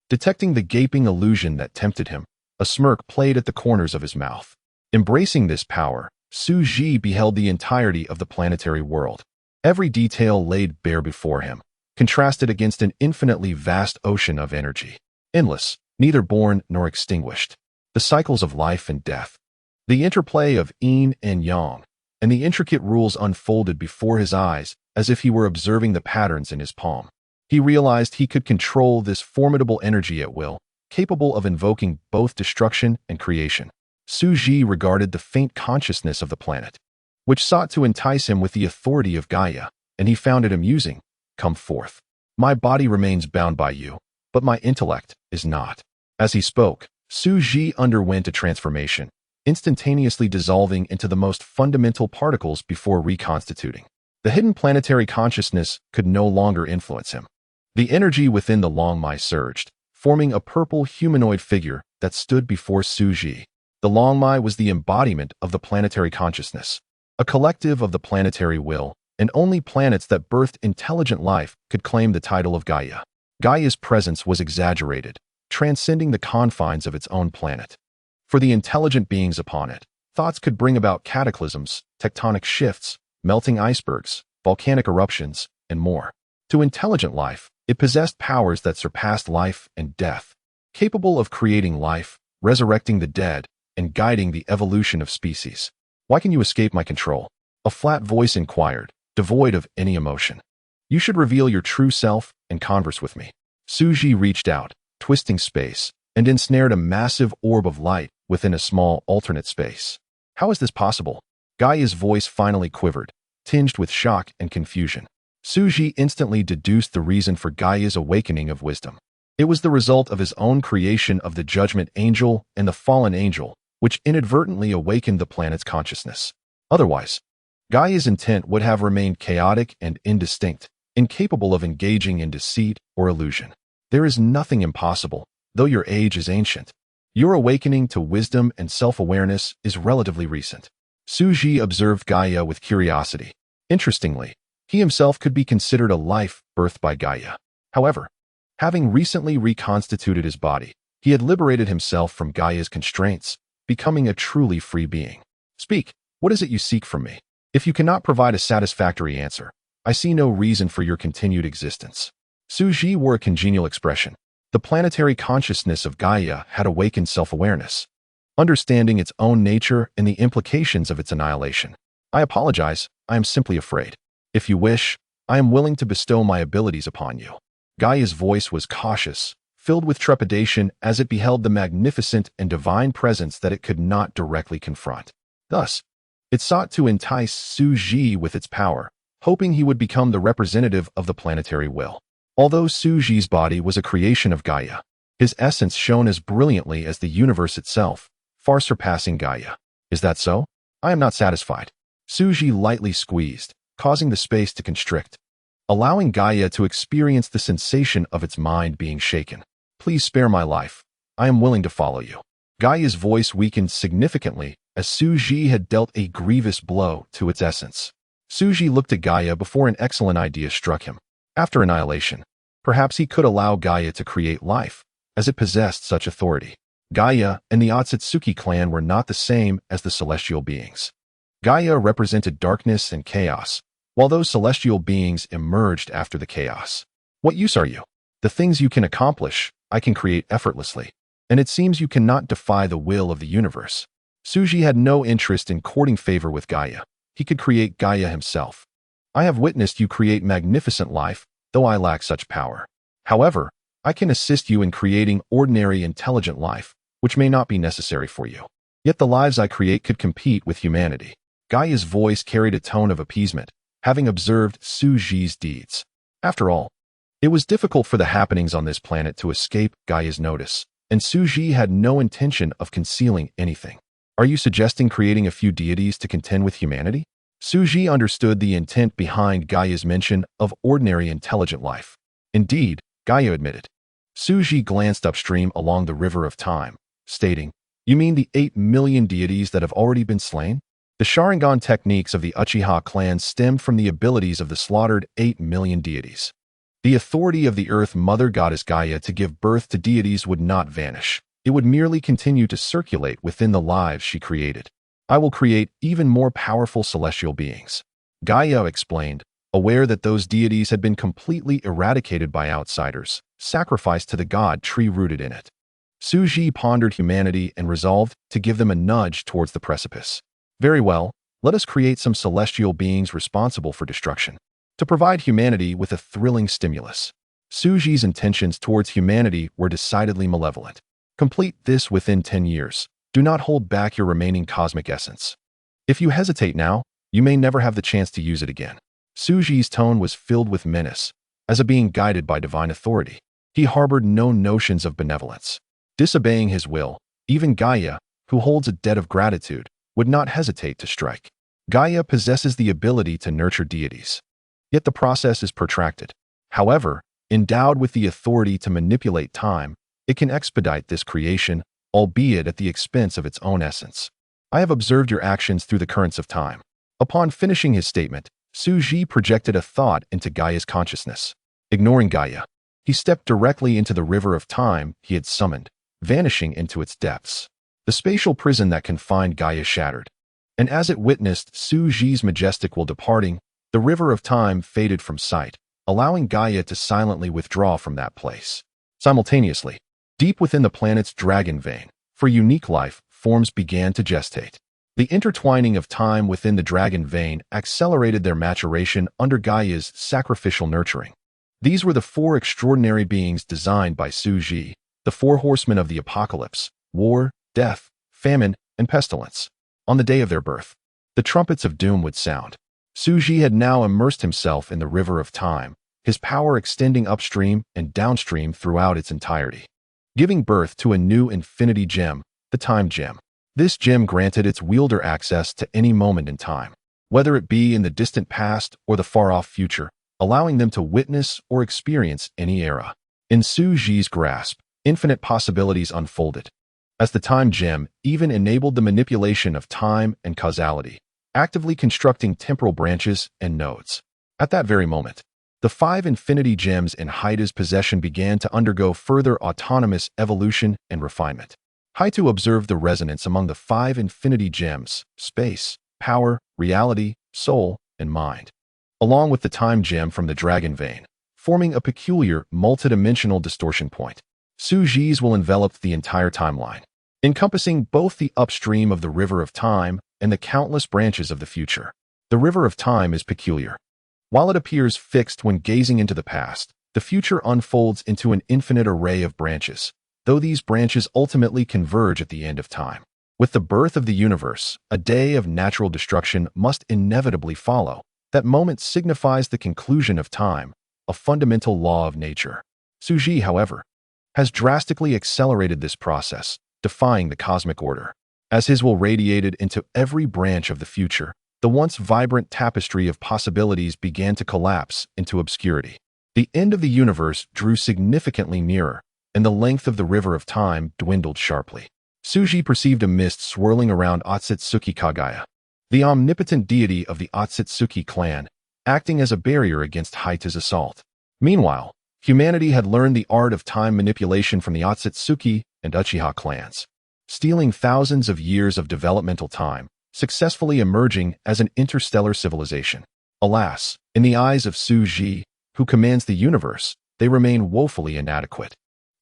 Detecting the gaping illusion that tempted him, a smirk played at the corners of his mouth. Embracing this power, Suji beheld the entirety of the planetary world. Every detail laid bare before him, contrasted against an infinitely vast ocean of energy, endless, neither born nor extinguished. The cycles of life and death, the interplay of yin and yang, and the intricate rules unfolded before his eyes as if he were observing the patterns in his palm. He realized he could control this formidable energy at will, capable of invoking both destruction and creation. Suji regarded the faint consciousness of the planet, which sought to entice him with the authority of Gaia, and he found it amusing. Come forth. My body remains bound by you, but my intellect is not. As he spoke, Suji underwent a transformation, instantaneously dissolving into the most fundamental particles before reconstituting. The hidden planetary consciousness could no longer influence him. The energy within the Longmai surged, forming a purple humanoid figure that stood before Suji. The Longmai was the embodiment of the planetary consciousness, a collective of the planetary will, and only planets that birthed intelligent life could claim the title of Gaia. Gaia's presence was exaggerated, transcending the confines of its own planet. For the intelligent beings upon it, thoughts could bring about cataclysms, tectonic shifts, melting icebergs, volcanic eruptions, and more. To intelligent life, it possessed powers that surpassed life and death, capable of creating life, resurrecting the dead, and guiding the evolution of species. Why can you escape my control? A flat voice inquired, devoid of any emotion. You should reveal your true self and converse with me. Suji reached out, twisting space, and ensnared a massive orb of light within a small alternate space. How is this possible? Gaia's voice finally quivered, tinged with shock and confusion. Suji instantly deduced the reason for Gaia's awakening of wisdom. It was the result of his own creation of the Judgment Angel and the Fallen Angel, which inadvertently awakened the planet's consciousness. Otherwise, Gaia's intent would have remained chaotic and indistinct, incapable of engaging in deceit or illusion. There is nothing impossible, though your age is ancient. Your awakening to wisdom and self-awareness is relatively recent. Suji observed Gaia with curiosity. Interestingly, he himself could be considered a life birthed by Gaia. However, having recently reconstituted his body, he had liberated himself from Gaia's constraints, becoming a truly free being. Speak, what is it you seek from me? If you cannot provide a satisfactory answer, I see no reason for your continued existence. Suji wore a congenial expression. The planetary consciousness of Gaia had awakened self-awareness, understanding its own nature and the implications of its annihilation. I apologize, I am simply afraid. If you wish, I am willing to bestow my abilities upon you. Gaia's voice was cautious, filled with trepidation as it beheld the magnificent and divine presence that it could not directly confront. Thus, it sought to entice Suji with its power, hoping he would become the representative of the planetary will. Although Suji's body was a creation of Gaia, his essence shone as brilliantly as the universe itself, far surpassing Gaia. Is that so? I am not satisfied. Suji lightly squeezed, causing the space to constrict, allowing Gaia to experience the sensation of its mind being shaken. Please spare my life. I am willing to follow you. Gaia's voice weakened significantly as Suji had dealt a grievous blow to its essence. Suji looked at Gaia before an excellent idea struck him. After annihilation, perhaps he could allow Gaia to create life, as it possessed such authority. Gaia and the Otsutsuki clan were not the same as the celestial beings. Gaia represented darkness and chaos, while those celestial beings emerged after the chaos. What use are you? The things you can accomplish, I can create effortlessly, and it seems you cannot defy the will of the universe. Suji had no interest in courting favor with Gaia. He could create Gaia himself. I have witnessed you create magnificent life, though I lack such power. However, I can assist you in creating ordinary intelligent life, which may not be necessary for you. Yet the lives I create could compete with humanity. Gaia's voice carried a tone of appeasement, having observed Suji's deeds. After all, it was difficult for the happenings on this planet to escape Gaia's notice, and Suji had no intention of concealing anything. Are you suggesting creating a few deities to contend with humanity? Suji understood the intent behind Gaia's mention of ordinary intelligent life. Indeed, Gaia admitted. Suji glanced upstream along the river of time, stating, "You mean the 8 million deities that have already been slain?" The Sharingan techniques of the Uchiha clan stemmed from the abilities of the slaughtered 8 million deities. The authority of the Earth Mother Goddess Gaia to give birth to deities would not vanish. It would merely continue to circulate within the lives she created. I will create even more powerful celestial beings. Gaia explained, aware that those deities had been completely eradicated by outsiders, sacrificed to the god tree rooted in it. Suji pondered humanity and resolved to give them a nudge towards the precipice. Very well, let us create some celestial beings responsible for destruction, to provide humanity with a thrilling stimulus. Suji's intentions towards humanity were decidedly malevolent. Complete this within 10 years. Do not hold back your remaining cosmic essence. If you hesitate now, you may never have the chance to use it again. Suji's tone was filled with menace. As a being guided by divine authority, he harbored no notions of benevolence. Disobeying his will, even Gaia, who holds a debt of gratitude, would not hesitate to strike. Gaia possesses the ability to nurture deities. Yet the process is protracted. However, endowed with the authority to manipulate time, it can expedite this creation, albeit at the expense of its own essence. I have observed your actions through the currents of time. Upon finishing his statement, Suji projected a thought into Gaia's consciousness. Ignoring Gaia, he stepped directly into the river of time he had summoned, vanishing into its depths. The spatial prison that confined Gaia shattered, and as it witnessed Suji's majestic will departing, the river of time faded from sight, allowing Gaia to silently withdraw from that place. Simultaneously, deep within the planet's dragon vein, for unique life forms began to gestate. The intertwining of time within the dragon vein accelerated their maturation under Gaia's sacrificial nurturing. These were the 4 extraordinary beings designed by Suji, the 4 horsemen of the apocalypse: war, death, famine, and pestilence. On the day of their birth, the trumpets of doom would sound. Suji had now immersed himself in the river of time, his power extending upstream and downstream throughout its entirety, giving birth to a new infinity gem, the time gem. This gem granted its wielder access to any moment in time, whether it be in the distant past or the far-off future, allowing them to witness or experience any era. In Suji's grasp, infinite possibilities unfolded, as the time gem even enabled the manipulation of time and causality, actively constructing temporal branches and nodes. At that very moment, the 5 infinity gems in Haida's possession began to undergo further autonomous evolution and refinement. Haitu observed the resonance among the 5 infinity gems: space, power, reality, soul, and mind. Along with the time gem from the dragon vein, forming a peculiar, multidimensional distortion point. Sujis will envelop the entire timeline, encompassing both the upstream of the river of time and the countless branches of the future. The river of time is peculiar. While it appears fixed when gazing into the past, the future unfolds into an infinite array of branches, though these branches ultimately converge at the end of time. With the birth of the universe, a day of natural destruction must inevitably follow. That moment signifies the conclusion of time, a fundamental law of nature. Suji, however, has drastically accelerated this process, defying the cosmic order. As his will radiated into every branch of the future, the once vibrant tapestry of possibilities began to collapse into obscurity. The end of the universe drew significantly nearer, and the length of the river of time dwindled sharply. Suji perceived a mist swirling around Otsutsuki Kagaya, the omnipotent deity of the Otsutsuki clan, acting as a barrier against Haita's assault. Meanwhile, humanity had learned the art of time manipulation from the Otsutsuki and Uchiha clans, stealing thousands of years of developmental time, successfully emerging as an interstellar civilization. Alas, in the eyes of Suji, who commands the universe, they remain woefully inadequate.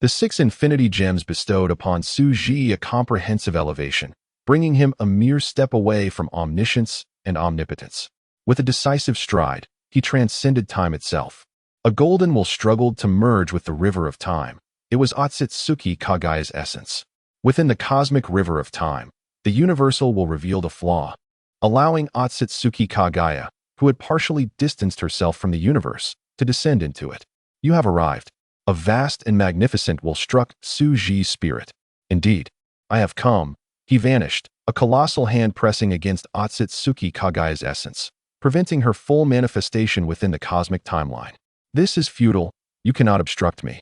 The 6 infinity gems bestowed upon Suji a comprehensive elevation, bringing him a mere step away from omniscience and omnipotence. With a decisive stride, he transcended time itself. A golden will struggled to merge with the river of time. It was Otsutsuki Kagaya's essence. Within the cosmic river of time, the universal will reveal the flaw, allowing Otsutsuki Kagaya, who had partially distanced herself from the universe, to descend into it. You have arrived. A vast and magnificent will struck Suji's spirit. Indeed, I have come. He vanished, a colossal hand pressing against Otsutsuki Kagaya's essence, preventing her full manifestation within the cosmic timeline. This is futile. You cannot obstruct me.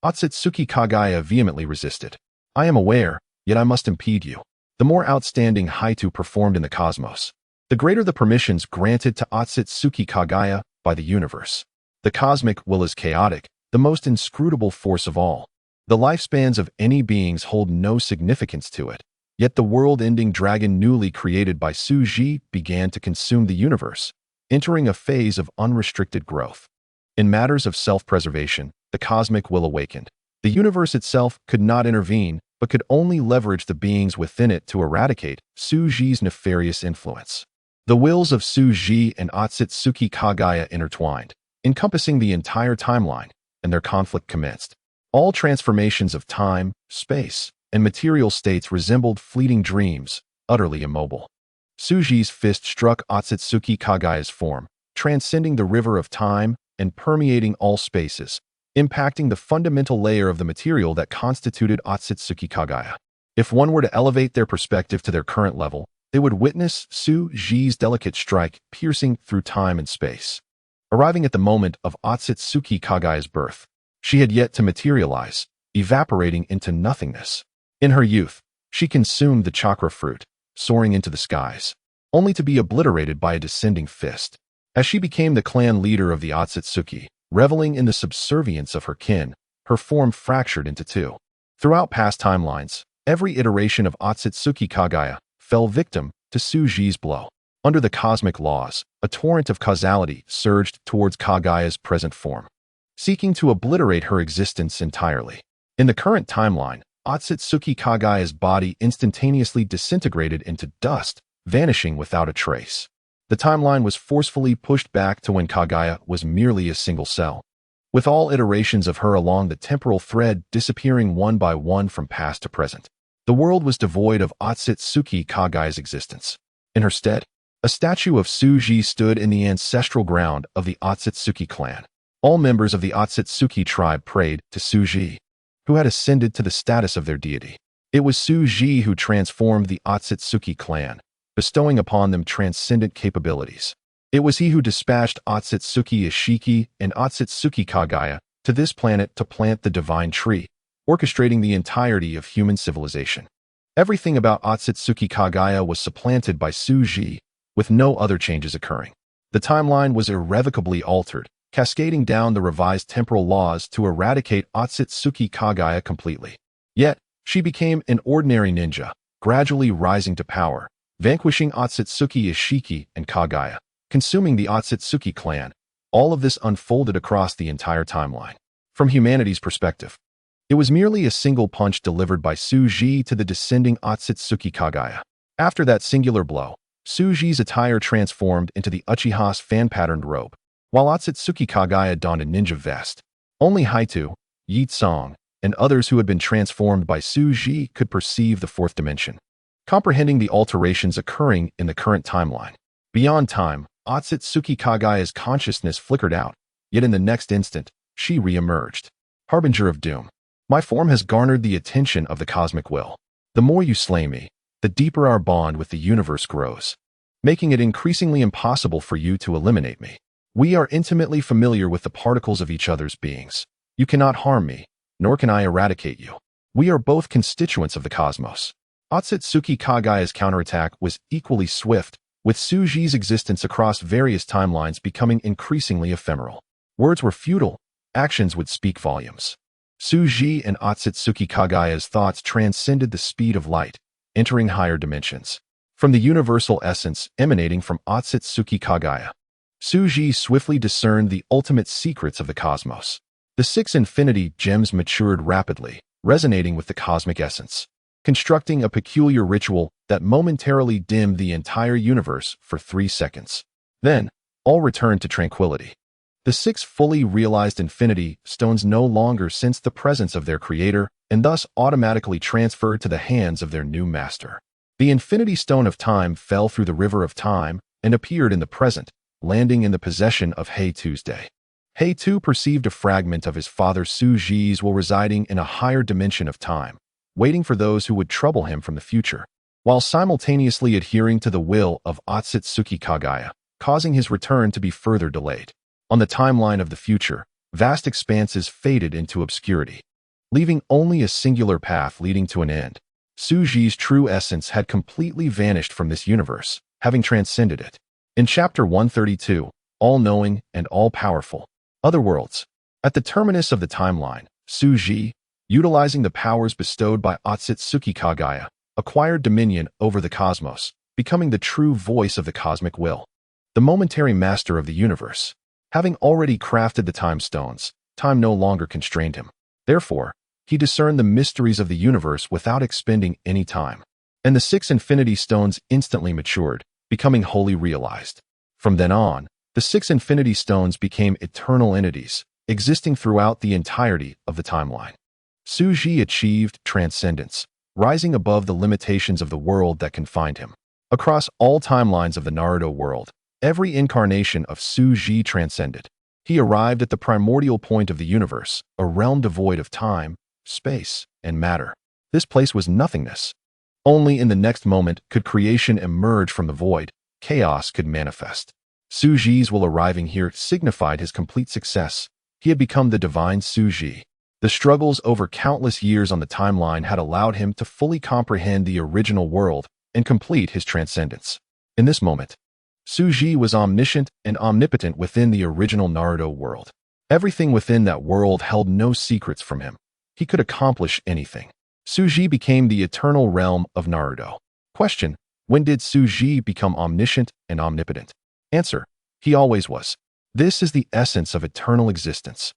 Otsutsuki Kagaya vehemently resisted. I am aware, yet I must impede you. The more outstanding Haitu performed in the cosmos, the greater the permissions granted to Otsutsuki Kagaya by the universe. The cosmic will is chaotic, the most inscrutable force of all. The lifespans of any beings hold no significance to it, yet the world-ending dragon newly created by Suji began to consume the universe, entering a phase of unrestricted growth. In matters of self-preservation, the cosmic will awakened. The universe itself could not intervene, but could only leverage the beings within it to eradicate Suji's nefarious influence. The wills of Suji and Otsutsuki Kagaya intertwined, encompassing the entire timeline, and their conflict commenced. All transformations of time, space, and material states resembled fleeting dreams, utterly immobile. Suji's fist struck Otsutsuki Kagaya's form, transcending the river of time and permeating all spaces, impacting the fundamental layer of the material that constituted Otsutsuki Kagaya. If one were to elevate their perspective to their current level, they would witness Suji's delicate strike piercing through time and space. Arriving at the moment of Otsutsuki Kagaya's birth, she had yet to materialize, evaporating into nothingness. In her youth, she consumed the chakra fruit, soaring into the skies, only to be obliterated by a descending fist. As she became the clan leader of the Otsutsuki, reveling in the subservience of her kin, her form fractured into two. Throughout past timelines, every iteration of Otsutsuki Kagaya fell victim to Suji's blow. Under the cosmic laws, a torrent of causality surged towards Kagaya's present form, seeking to obliterate her existence entirely. In the current timeline, Otsutsuki Kagaya's body instantaneously disintegrated into dust, vanishing without a trace. The timeline was forcefully pushed back to when Kagaya was merely a single cell, with all iterations of her along the temporal thread disappearing one by one from past to present. The world was devoid of Otsutsuki Kagaya's existence. In her stead, a statue of Suji stood in the ancestral ground of the Otsutsuki clan. All members of the Otsutsuki tribe prayed to Suji, who had ascended to the status of their deity. It was Suji who transformed the Otsutsuki clan, bestowing upon them transcendent capabilities. It was he who dispatched Otsutsuki Ishiki and Otsutsuki Kagaya to this planet to plant the divine tree, orchestrating the entirety of human civilization. Everything about Otsutsuki Kagaya was supplanted by Suji, with no other changes occurring. The timeline was irrevocably altered, cascading down the revised temporal laws to eradicate Otsutsuki Kagaya completely. Yet, she became an ordinary ninja, gradually rising to power, vanquishing Otsutsuki Ishiki and Kagaya, consuming the Otsutsuki clan, All of this unfolded across the entire timeline. From humanity's perspective, it was merely a single punch delivered by Tsuji to the descending Otsutsuki Kagaya. After that singular blow, Tsuji's attire transformed into the Uchiha's fan-patterned robe, while Otsutsuki Kagaya donned a ninja vest. Only Haitu, Yi Tsong, and others who had been transformed by Tsuji could perceive the fourth dimension, comprehending the alterations occurring in the current timeline. Beyond time, Otsutsuki Kagaya's consciousness flickered out, yet in the next instant, she re-emerged. Harbinger of Doom. My form has garnered the attention of the cosmic will. The more you slay me, the deeper our bond with the universe grows, making it increasingly impossible for you to eliminate me. We are intimately familiar with the particles of each other's beings. You cannot harm me, nor can I eradicate you. We are both constituents of the cosmos. Otsutsuki Kagaya's counterattack was equally swift, with Tsuji's existence across various timelines becoming increasingly ephemeral. Words were futile, actions would speak volumes. Tsuji and Otsutsuki Kagaya's thoughts transcended the speed of light, entering higher dimensions. From the universal essence emanating from Otsutsuki Kagaya, Tsuji swiftly discerned the ultimate secrets of the cosmos. The 6 infinity gems matured rapidly, resonating with the cosmic essence, constructing a peculiar ritual that momentarily dimmed the entire universe for 3 seconds. Then, all returned to tranquility. The 6 fully realized infinity stones no longer sensed the presence of their creator and thus automatically transferred to the hands of their new master. The infinity stone of time fell through the river of time and appeared in the present, landing in the possession of Hei Tuesday. Hei Tu perceived a fragment of his father Tsuji's while residing in a higher dimension of time, waiting for those who would trouble him from the future, while simultaneously adhering to the will of Otsutsuki Kagaya, causing his return to be further delayed. On the timeline of the future, vast expanses faded into obscurity, leaving only a singular path leading to an end. Tsuji's true essence had completely vanished from this universe, having transcended it. In Chapter 132, All-Knowing and All-Powerful, Otherworlds. At the terminus of the timeline, Tsuji, utilizing the powers bestowed by Otsutsuki Kagaya, acquired dominion over the cosmos, becoming the true voice of the cosmic will, the momentary master of the universe. Having already crafted the time stones, time no longer constrained him. Therefore, he discerned the mysteries of the universe without expending any time. And the 6 infinity stones instantly matured, becoming wholly realized. From then on, the 6 infinity stones became eternal entities, existing throughout the entirety of the timeline. Tsuji achieved transcendence, rising above the limitations of the world that confined him. Across all timelines of the Naruto world, every incarnation of Tsuji transcended. He arrived at the primordial point of the universe, a realm devoid of time, space, and matter. This place was nothingness. Only in the next moment could creation emerge from the void, chaos could manifest. Tsuji's will arriving here signified his complete success. He had become the divine Tsuji. The struggles over countless years on the timeline had allowed him to fully comprehend the original world and complete his transcendence. In this moment, Tsuji was omniscient and omnipotent within the original Naruto world. Everything within that world held no secrets from him. He could accomplish anything. Tsuji became the eternal realm of Naruto. Question: when did Tsuji become omniscient and omnipotent? Answer: he always was. This is the essence of eternal existence.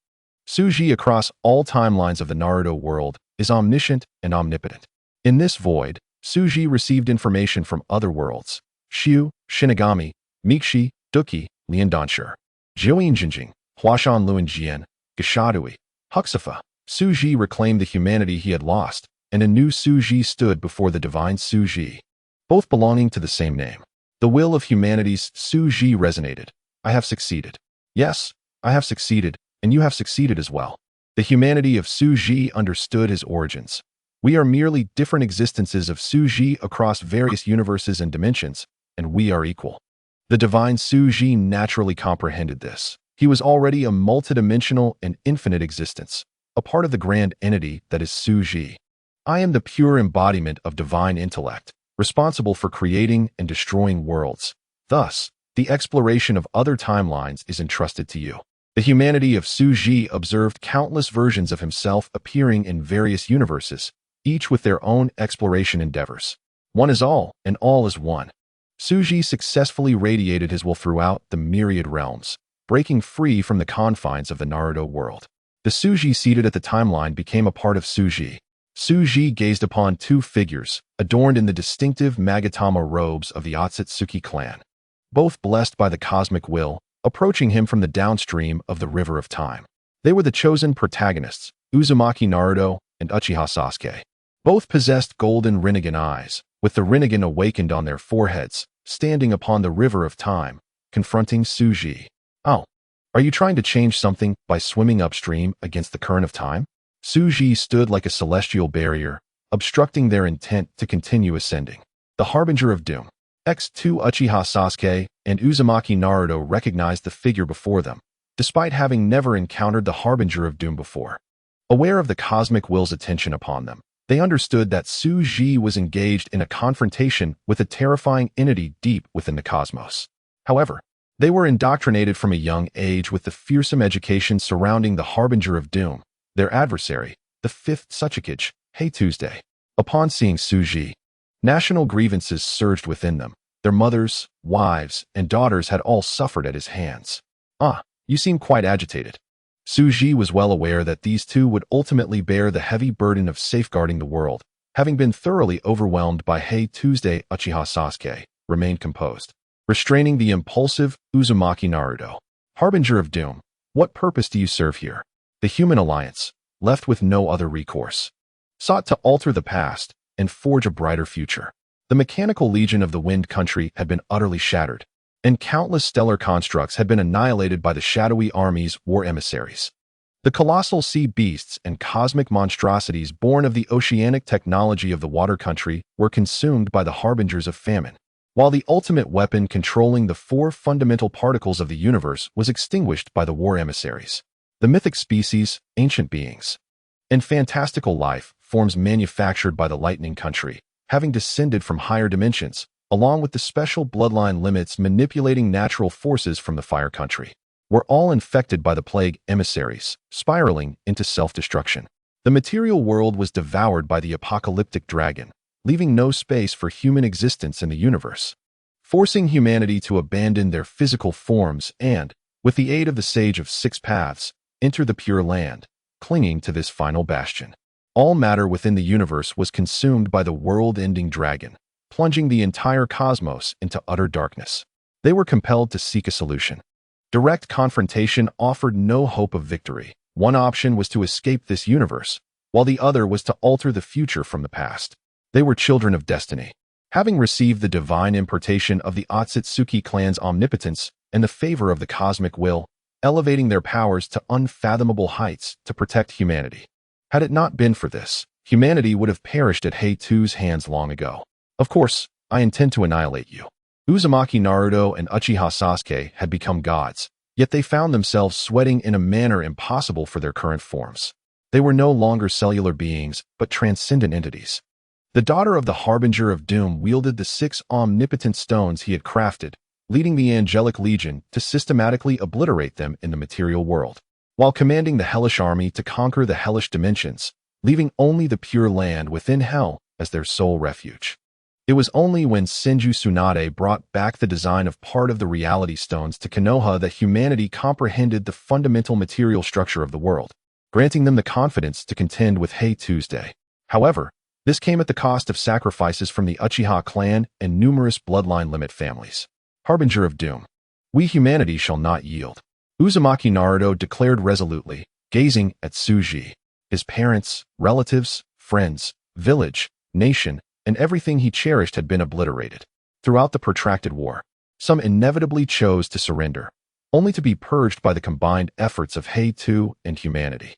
Tsuji across all timelines of the Naruto world is omniscient and omnipotent. In this void, Tsuji received information from other worlds: Xiu, Shinigami, Mixi, Dou Qi, Liandanshi, Jiuyinjinjing, Huashan Luanjian, Gashadui, Huxafa. Tsuji reclaimed the humanity he had lost, and a new Tsuji stood before the divine Tsuji, both belonging to the same name. The will of humanity's Tsuji resonated. I have succeeded. Yes, I have succeeded, and you have succeeded as well. The humanity of Tsuji understood his origins. We are merely different existences of Tsuji across various universes and dimensions, and we are equal. The divine Tsuji naturally comprehended this. He was already a multidimensional and infinite existence, a part of the grand entity that is Tsuji. I am the pure embodiment of divine intellect, responsible for creating and destroying worlds. Thus, the exploration of other timelines is entrusted to you. The humanity of Tsuji observed countless versions of himself appearing in various universes, each with their own exploration endeavors. One is all, and all is one. Tsuji successfully radiated his will throughout the myriad realms, breaking free from the confines of the Naruto world. The Tsuji seated at the timeline became a part of Tsuji. Tsuji gazed upon two figures, adorned in the distinctive Magatama robes of the Otsutsuki clan, both blessed by the cosmic will, approaching him from the downstream of the river of time. They were the chosen protagonists, Uzumaki Naruto and Uchiha Sasuke. Both possessed golden Rinnegan eyes, with the Rinnegan awakened on their foreheads, standing upon the river of time, confronting Tsuji. "Oh, are you trying to change something by swimming upstream against the current of time?" Tsuji stood like a celestial barrier, obstructing their intent to continue ascending. The Harbinger of Doom. X2 Uchiha Sasuke and Uzumaki Naruto recognized the figure before them, despite having never encountered the Harbinger of Doom before. Aware of the cosmic will's attention upon them, they understood that Tsuji was engaged in a confrontation with a terrifying entity deep within the cosmos. However, they were indoctrinated from a young age with the fearsome education surrounding the Harbinger of Doom, their adversary, the fifth Tsuchikage, Hey Tuesday. Upon seeing Tsuji, national grievances surged within them. Their mothers, wives, and daughters had all suffered at his hands. "Ah, you seem quite agitated." Tsuji was well aware that these two would ultimately bear the heavy burden of safeguarding the world, having been thoroughly overwhelmed by Hey Tuesday. Uchiha Sasuke remained composed, restraining the impulsive Uzumaki Naruto. "Harbinger of Doom, what purpose do you serve here?" The human alliance, left with no other recourse, sought to alter the past and forge a brighter future. The mechanical legion of the Wind Country had been utterly shattered, and countless stellar constructs had been annihilated by the shadowy army's war emissaries. The colossal sea beasts and cosmic monstrosities born of the oceanic technology of the Water Country were consumed by the harbingers of famine, while the ultimate weapon controlling the four fundamental particles of the universe was extinguished by the war emissaries. The mythic species, ancient beings, and fantastical life forms manufactured by the Lightning Country, having descended from higher dimensions, along with the special bloodline limits manipulating natural forces from the Fire Country, were all infected by the plague emissaries, spiraling into self-destruction. The material world was devoured by the apocalyptic dragon, leaving no space for human existence in the universe, forcing humanity to abandon their physical forms and, with the aid of the Sage of Six Paths, enter the Pure Land, clinging to this final bastion. All matter within the universe was consumed by the world-ending dragon, plunging the entire cosmos into utter darkness. They were compelled to seek a solution. Direct confrontation offered no hope of victory. One option was to escape this universe, while the other was to alter the future from the past. They were children of destiny, having received the divine impartation of the Otsutsuki clan's omnipotence and the favor of the cosmic will, elevating their powers to unfathomable heights to protect humanity. Had it not been for this, humanity would have perished at Heitu's hands long ago. "Of course, I intend to annihilate you." Uzumaki Naruto and Uchiha Sasuke had become gods, yet they found themselves sweating in a manner impossible for their current forms. They were no longer cellular beings, but transcendent entities. The daughter of the Harbinger of Doom wielded the 6 omnipotent stones he had crafted, leading the Angelic Legion to systematically obliterate them in the material world, while commanding the Hellish Army to conquer the hellish dimensions, leaving only the Pure Land within Hell as their sole refuge. It was only when Senju Tsunade brought back the design of part of the Reality Stones to Konoha that humanity comprehended the fundamental material structure of the world, granting them the confidence to contend with Hey Tuesday. However, this came at the cost of sacrifices from the Uchiha clan and numerous bloodline limit families. Harbinger of Doom. "We humanity shall not yield," Uzumaki Naruto declared resolutely, gazing at Tsuji. His parents, relatives, friends, village, nation, and everything he cherished had been obliterated. Throughout the protracted war, some inevitably chose to surrender, only to be purged by the combined efforts of Heitu and humanity.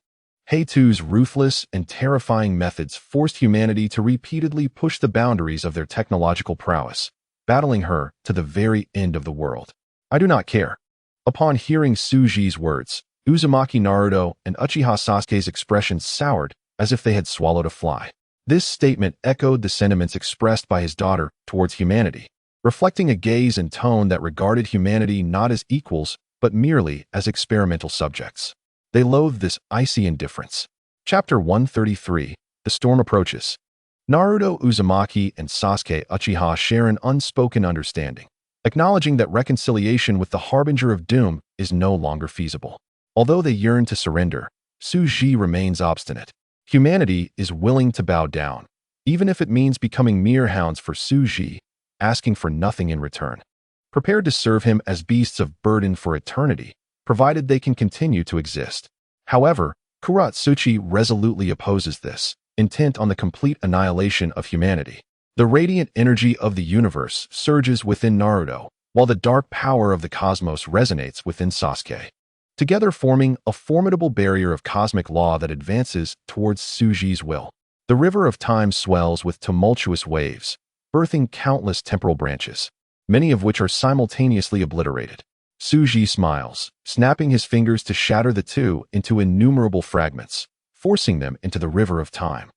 Heitu's ruthless and terrifying methods forced humanity to repeatedly push the boundaries of their technological prowess, battling her to the very end of the world. "I do not care." Upon hearing Tsuji's words, Uzumaki Naruto and Uchiha Sasuke's expressions soured as if they had swallowed a fly. This statement echoed the sentiments expressed by his daughter towards humanity, reflecting a gaze and tone that regarded humanity not as equals, but merely as experimental subjects. They loathed this icy indifference. Chapter 133, The Storm Approaches. Naruto Uzumaki and Sasuke Uchiha share an unspoken understanding, acknowledging that reconciliation with the Harbinger of Doom is no longer feasible. Although they yearn to surrender, Dou Qi remains obstinate. Humanity is willing to bow down, even if it means becoming mere hounds for Dou Qi, asking for nothing in return. Prepared to serve him as beasts of burden for eternity, provided they can continue to exist. However, Otsutsuki resolutely opposes this, intent on the complete annihilation of humanity. The radiant energy of the universe surges within Naruto, while the dark power of the cosmos resonates within Sasuke, together forming a formidable barrier of cosmic law that advances towards Dou Qi's will. The river of time swells with tumultuous waves, birthing countless temporal branches, many of which are simultaneously obliterated. Dou Qi smiles, snapping his fingers to shatter the two into innumerable fragments, forcing them into the river of time.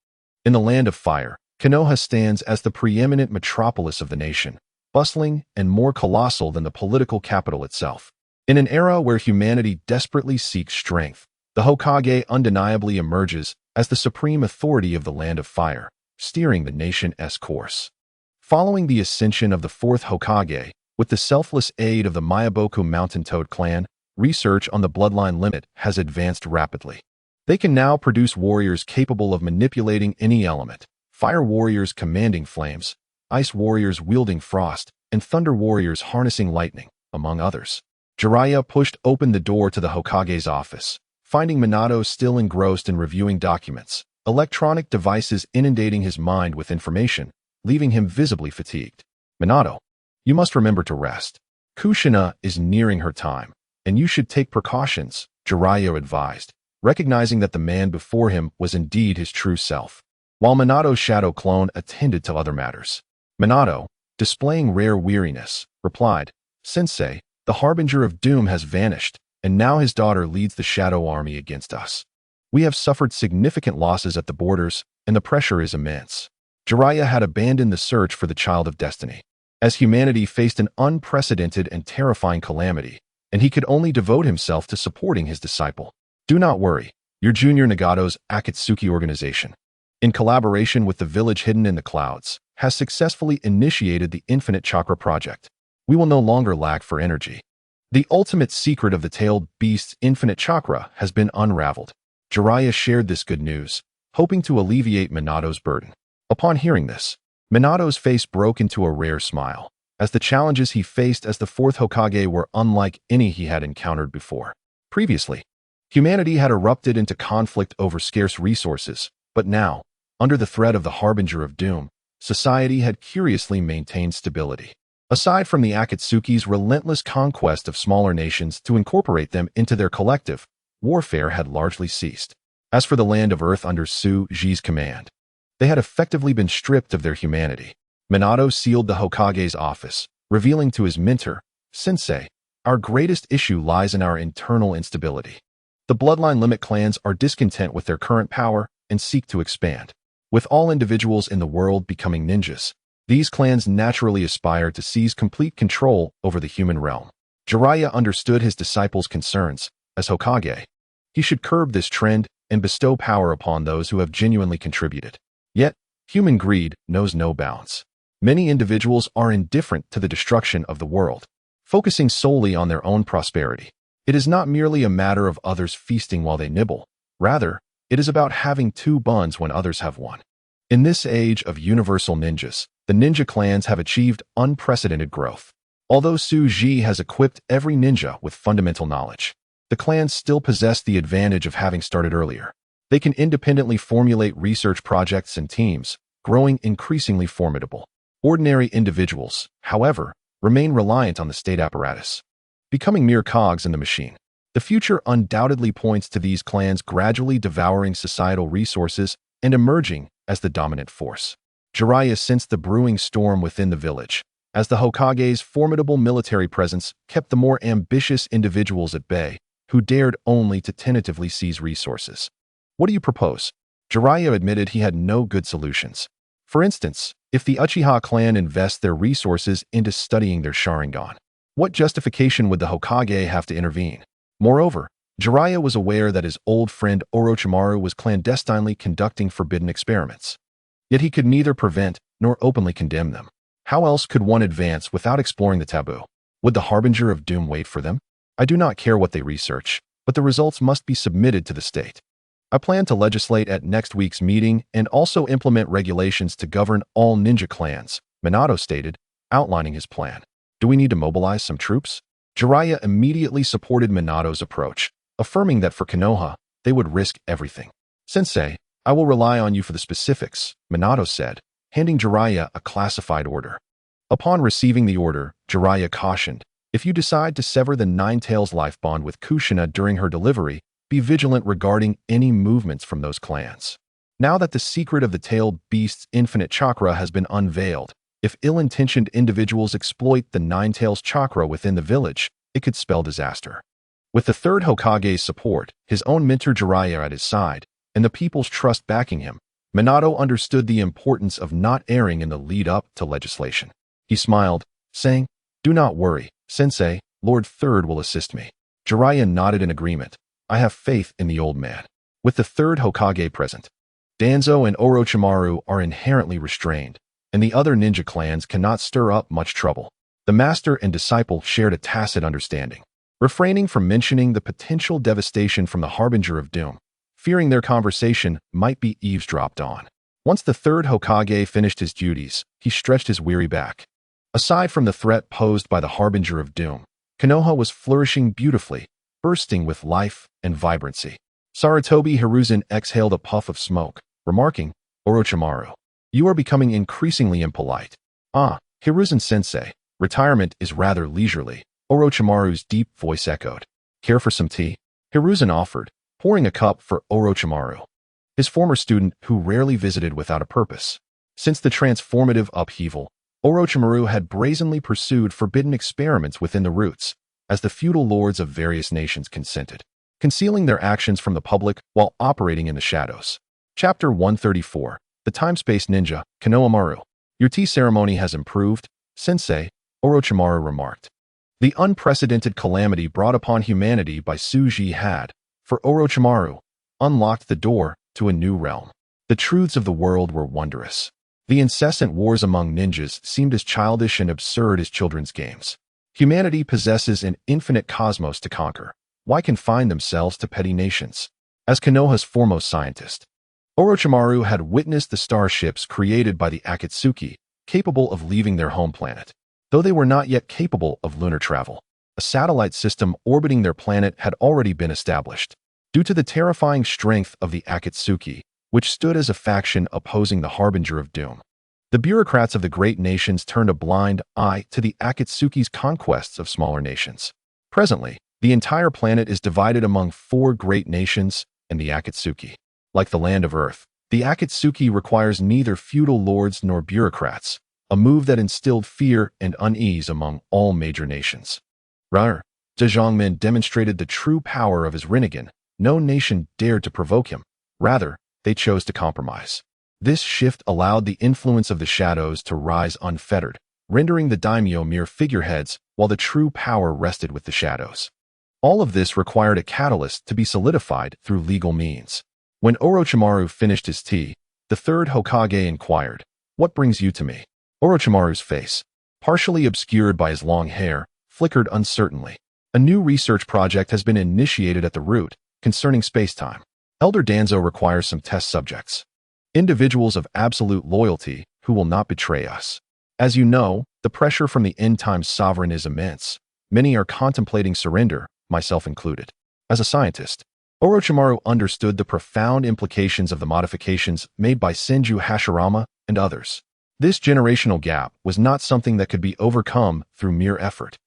In the land of fire, Konoha stands as the preeminent metropolis of the nation, bustling and more colossal than the political capital itself. In an era where humanity desperately seeks strength, the Hokage undeniably emerges as the supreme authority of the land of fire, steering the nation's course. Following the ascension of the fourth Hokage, with the selfless aid of the Miyaboku Mountain Toad clan, research on the bloodline limit has advanced rapidly. They can now produce warriors capable of manipulating any element, fire warriors commanding flames, ice warriors wielding frost, and thunder warriors harnessing lightning, among others. Jiraiya pushed open the door to the Hokage's office, finding Minato still engrossed in reviewing documents, electronic devices inundating his mind with information, leaving him visibly fatigued. Minato, you must remember to rest. Kushina is nearing her time, and you should take precautions, Jiraiya advised, recognizing that the man before him was indeed his true self. While Minato's shadow clone attended to other matters, Minato, displaying rare weariness, replied, Sensei, the harbinger of doom has vanished, and now his daughter leads the shadow army against us. We have suffered significant losses at the borders, and the pressure is immense. Jiraiya had abandoned the search for the child of destiny, as humanity faced an unprecedented and terrifying calamity, and he could only devote himself to supporting his disciple. Do not worry, your junior Nagato's Akatsuki organization, in collaboration with the village hidden in the clouds, has successfully initiated the Infinite Chakra project. We will no longer lack for energy. The ultimate secret of the tailed beast's infinite chakra has been unraveled. Jiraiya shared this good news, hoping to alleviate Minato's burden. Upon hearing this, Minato's face broke into a rare smile, as the challenges he faced as the fourth Hokage were unlike any he had encountered before. Previously, humanity had erupted into conflict over scarce resources, but now, under the threat of the Harbinger of Doom, society had curiously maintained stability. Aside from the Akatsuki's relentless conquest of smaller nations to incorporate them into their collective, warfare had largely ceased. As for the land of Earth under Dou Qi's command, they had effectively been stripped of their humanity. Minato sealed the Hokage's office, revealing to his mentor, Sensei, our greatest issue lies in our internal instability. The bloodline limit clans are discontent with their current power and seek to expand. With all individuals in the world becoming ninjas, these clans naturally aspire to seize complete control over the human realm. Jiraiya understood his disciple's concerns. As Hokage, he should curb this trend and bestow power upon those who have genuinely contributed. Yet, human greed knows no bounds. Many individuals are indifferent to the destruction of the world, focusing solely on their own prosperity. It is not merely a matter of others feasting while they nibble. Rather, it is about having two buns when others have one. In this age of universal ninjas, the ninja clans have achieved unprecedented growth. Although Dou Qi has equipped every ninja with fundamental knowledge, the clans still possess the advantage of having started earlier. They can independently formulate research projects and teams, growing increasingly formidable. Ordinary individuals, however, remain reliant on the state apparatus, becoming mere cogs in the machine. The future undoubtedly points to these clans gradually devouring societal resources and emerging as the dominant force. Jiraiya sensed the brewing storm within the village, as the Hokage's formidable military presence kept the more ambitious individuals at bay, who dared only to tentatively seize resources. What do you propose? Jiraiya admitted he had no good solutions. For instance, if the Uchiha clan invests their resources into studying their Sharingan, what justification would the Hokage have to intervene? Moreover, Jiraiya was aware that his old friend Orochimaru was clandestinely conducting forbidden experiments. Yet he could neither prevent nor openly condemn them. How else could one advance without exploring the taboo? Would the Harbinger of Doom wait for them? I do not care what they research, but the results must be submitted to the state. I plan to legislate at next week's meeting and also implement regulations to govern all ninja clans, Minato stated, outlining his plan. Do we need to mobilize some troops? Jiraiya immediately supported Minato's approach, affirming that for Konoha, they would risk everything. Sensei, I will rely on you for the specifics, Minato said, handing Jiraiya a classified order. Upon receiving the order, Jiraiya cautioned, if you decide to sever the Nine-Tails life bond with Kushina during her delivery, be vigilant regarding any movements from those clans. Now that the secret of the tailed beast's infinite chakra has been unveiled, if ill-intentioned individuals exploit the Nine-Tails chakra within the village, it could spell disaster. With the third Hokage's support, his own mentor Jiraiya at his side, and the people's trust backing him, Minato understood the importance of not erring in the lead-up to legislation. He smiled, saying, "Do not worry, Sensei, Lord Third will assist me." Jiraiya nodded in agreement. I have faith in the old man. With the third Hokage present, Danzo and Orochimaru are inherently restrained, and the other ninja clans cannot stir up much trouble. The master and disciple shared a tacit understanding, refraining from mentioning the potential devastation from the Harbinger of Doom, fearing their conversation might be eavesdropped on. Once the third Hokage finished his duties, he stretched his weary back. Aside from the threat posed by the Harbinger of Doom, Konoha was flourishing beautifully, bursting with life and vibrancy. Sarutobi Hiruzen exhaled a puff of smoke, remarking, Orochimaru, you are becoming increasingly impolite. Ah, Hiruzen-sensei, retirement is rather leisurely, Orochimaru's deep voice echoed. Care for some tea? Hiruzen offered, pouring a cup for Orochimaru, his former student who rarely visited without a purpose. Since the transformative upheaval, Orochimaru had brazenly pursued forbidden experiments within the roots, as the feudal lords of various nations consented, concealing their actions from the public while operating in the shadows. Chapter 134, The Time-Space Ninja, Konohamaru. Your tea ceremony has improved, Sensei, Orochimaru remarked. The unprecedented calamity brought upon humanity by Tsuji had, for Orochimaru, unlocked the door to a new realm. The truths of the world were wondrous. The incessant wars among ninjas seemed as childish and absurd as children's games. Humanity possesses an infinite cosmos to conquer. Why confine themselves to petty nations? As Konoha's foremost scientist, Orochimaru had witnessed the starships created by the Akatsuki, capable of leaving their home planet. Though they were not yet capable of lunar travel, a satellite system orbiting their planet had already been established. Due to the terrifying strength of the Akatsuki, which stood as a faction opposing the Harbinger of Doom, the bureaucrats of the great nations turned a blind eye to the Akatsuki's conquests of smaller nations. Presently, the entire planet is divided among 4 great nations and the Akatsuki. Like the land of Earth, the Akatsuki requires neither feudal lords nor bureaucrats, a move that instilled fear and unease among all major nations. Rar, Zhejiangmen demonstrated the true power of his Rinnegan. No nation dared to provoke him. Rather, they chose to compromise. This shift allowed the influence of the shadows to rise unfettered, rendering the daimyo mere figureheads while the true power rested with the shadows. All of this required a catalyst to be solidified through legal means. When Orochimaru finished his tea, the third Hokage inquired, "What brings you to me?" Orochimaru's face, partially obscured by his long hair, flickered uncertainly. A new research project has been initiated at the root, concerning space-time. Elder Danzo requires some test subjects. Individuals of absolute loyalty who will not betray us. As you know, the pressure from the end-time sovereign is immense. Many are contemplating surrender, myself included. As a scientist, Orochimaru understood the profound implications of the modifications made by Senju Hashirama and others. This generational gap was not something that could be overcome through mere effort.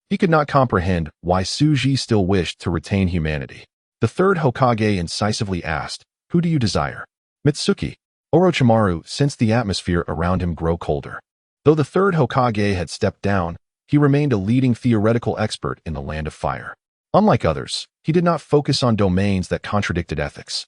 He could not comprehend why Tsuji still wished to retain humanity. The third Hokage incisively asked, "Who do you desire?" Mitsuki. Orochimaru sensed the atmosphere around him grow colder. Though the third Hokage had stepped down, he remained a leading theoretical expert in the Land of Fire. Unlike others, he did not focus on domains that contradicted ethics.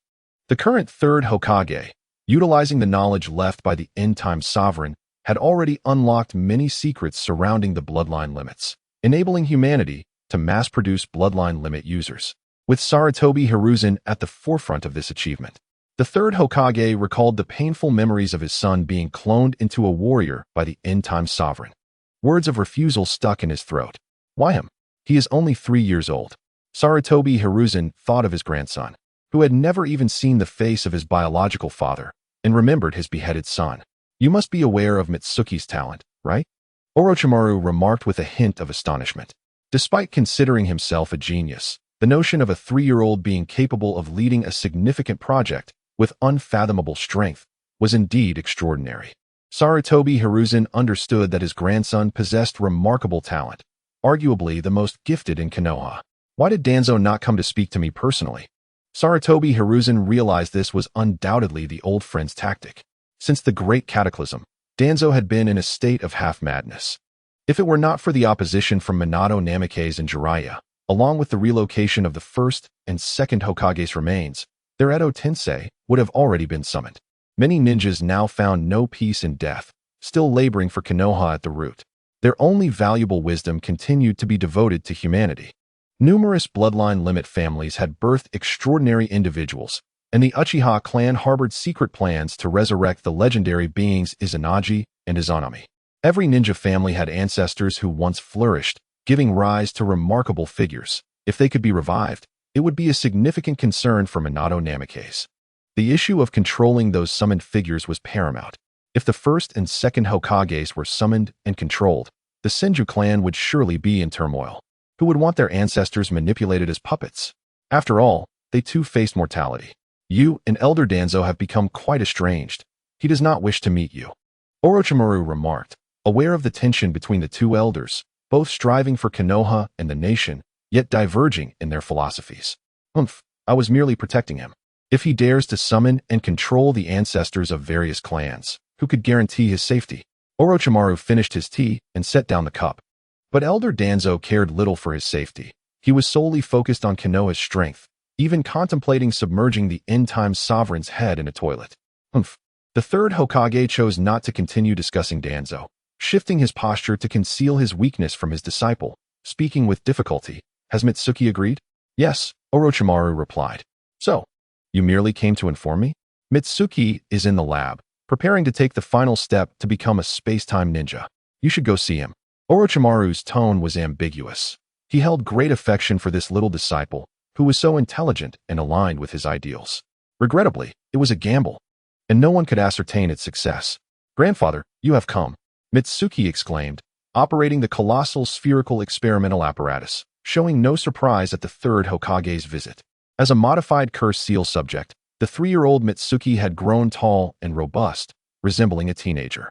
The current third Hokage, utilizing the knowledge left by the end-time sovereign, had already unlocked many secrets surrounding the bloodline limits, enabling humanity to mass-produce bloodline limit users. With Sarutobi Hiruzen at the forefront of this achievement, the third Hokage recalled the painful memories of his son being cloned into a warrior by the end-time sovereign. Words of refusal stuck in his throat. Why him? He is only 3 years old. Sarutobi Hiruzen thought of his grandson, who had never even seen the face of his biological father, and remembered his beheaded son. You must be aware of Mitsuki's talent, right? Orochimaru remarked with a hint of astonishment. Despite considering himself a genius, the notion of a 3-year-old being capable of leading a significant project with unfathomable strength was indeed extraordinary. Sarutobi Hiruzen understood that his grandson possessed remarkable talent, arguably the most gifted in Konoha. Why did Danzo not come to speak to me personally? Sarutobi Hiruzen realized this was undoubtedly the old friend's tactic. Since the Great Cataclysm, Danzo had been in a state of half-madness. If it were not for the opposition from Minato Namikaze and Jiraiya, along with the relocation of the first and second Hokage's remains, their Edo Tensei would have already been summoned. Many ninjas now found no peace in death, still laboring for Konoha at the root. Their only valuable wisdom continued to be devoted to humanity. Numerous bloodline limit families had birthed extraordinary individuals, and the Uchiha clan harbored secret plans to resurrect the legendary beings Izanagi and Izanami. Every ninja family had ancestors who once flourished, giving rise to remarkable figures. If they could be revived, it would be a significant concern for Minato Namikaze. The issue of controlling those summoned figures was paramount. If the first and second Hokages were summoned and controlled, the Senju clan would surely be in turmoil. Who would want their ancestors manipulated as puppets? After all, they too faced mortality. You and Elder Danzo have become quite estranged. He does not wish to meet you. Orochimaru remarked, aware of the tension between the two elders, both striving for Konoha and the nation, yet diverging in their philosophies. I was merely protecting him. If he dares to summon and control the ancestors of various clans, who could guarantee his safety? Orochimaru finished his tea and set down the cup. But Elder Danzo cared little for his safety. He was solely focused on Konoha's strength, even contemplating submerging the end-time sovereign's head in a toilet. The third Hokage chose not to continue discussing Danzo, shifting his posture to conceal his weakness from his disciple, speaking with difficulty. Has Mitsuki agreed? Yes, Orochimaru replied. So, you merely came to inform me? Mitsuki is in the lab, preparing to take the final step to become a space-time ninja. You should go see him. Orochimaru's tone was ambiguous. He held great affection for this little disciple, who was so intelligent and aligned with his ideals. Regrettably, it was a gamble, and no one could ascertain its success. Grandfather, you have come, Mitsuki exclaimed, operating the colossal spherical experimental apparatus, showing no surprise at the third Hokage's visit. As a modified curse seal subject, the 3-year-old Mitsuki had grown tall and robust, resembling a teenager.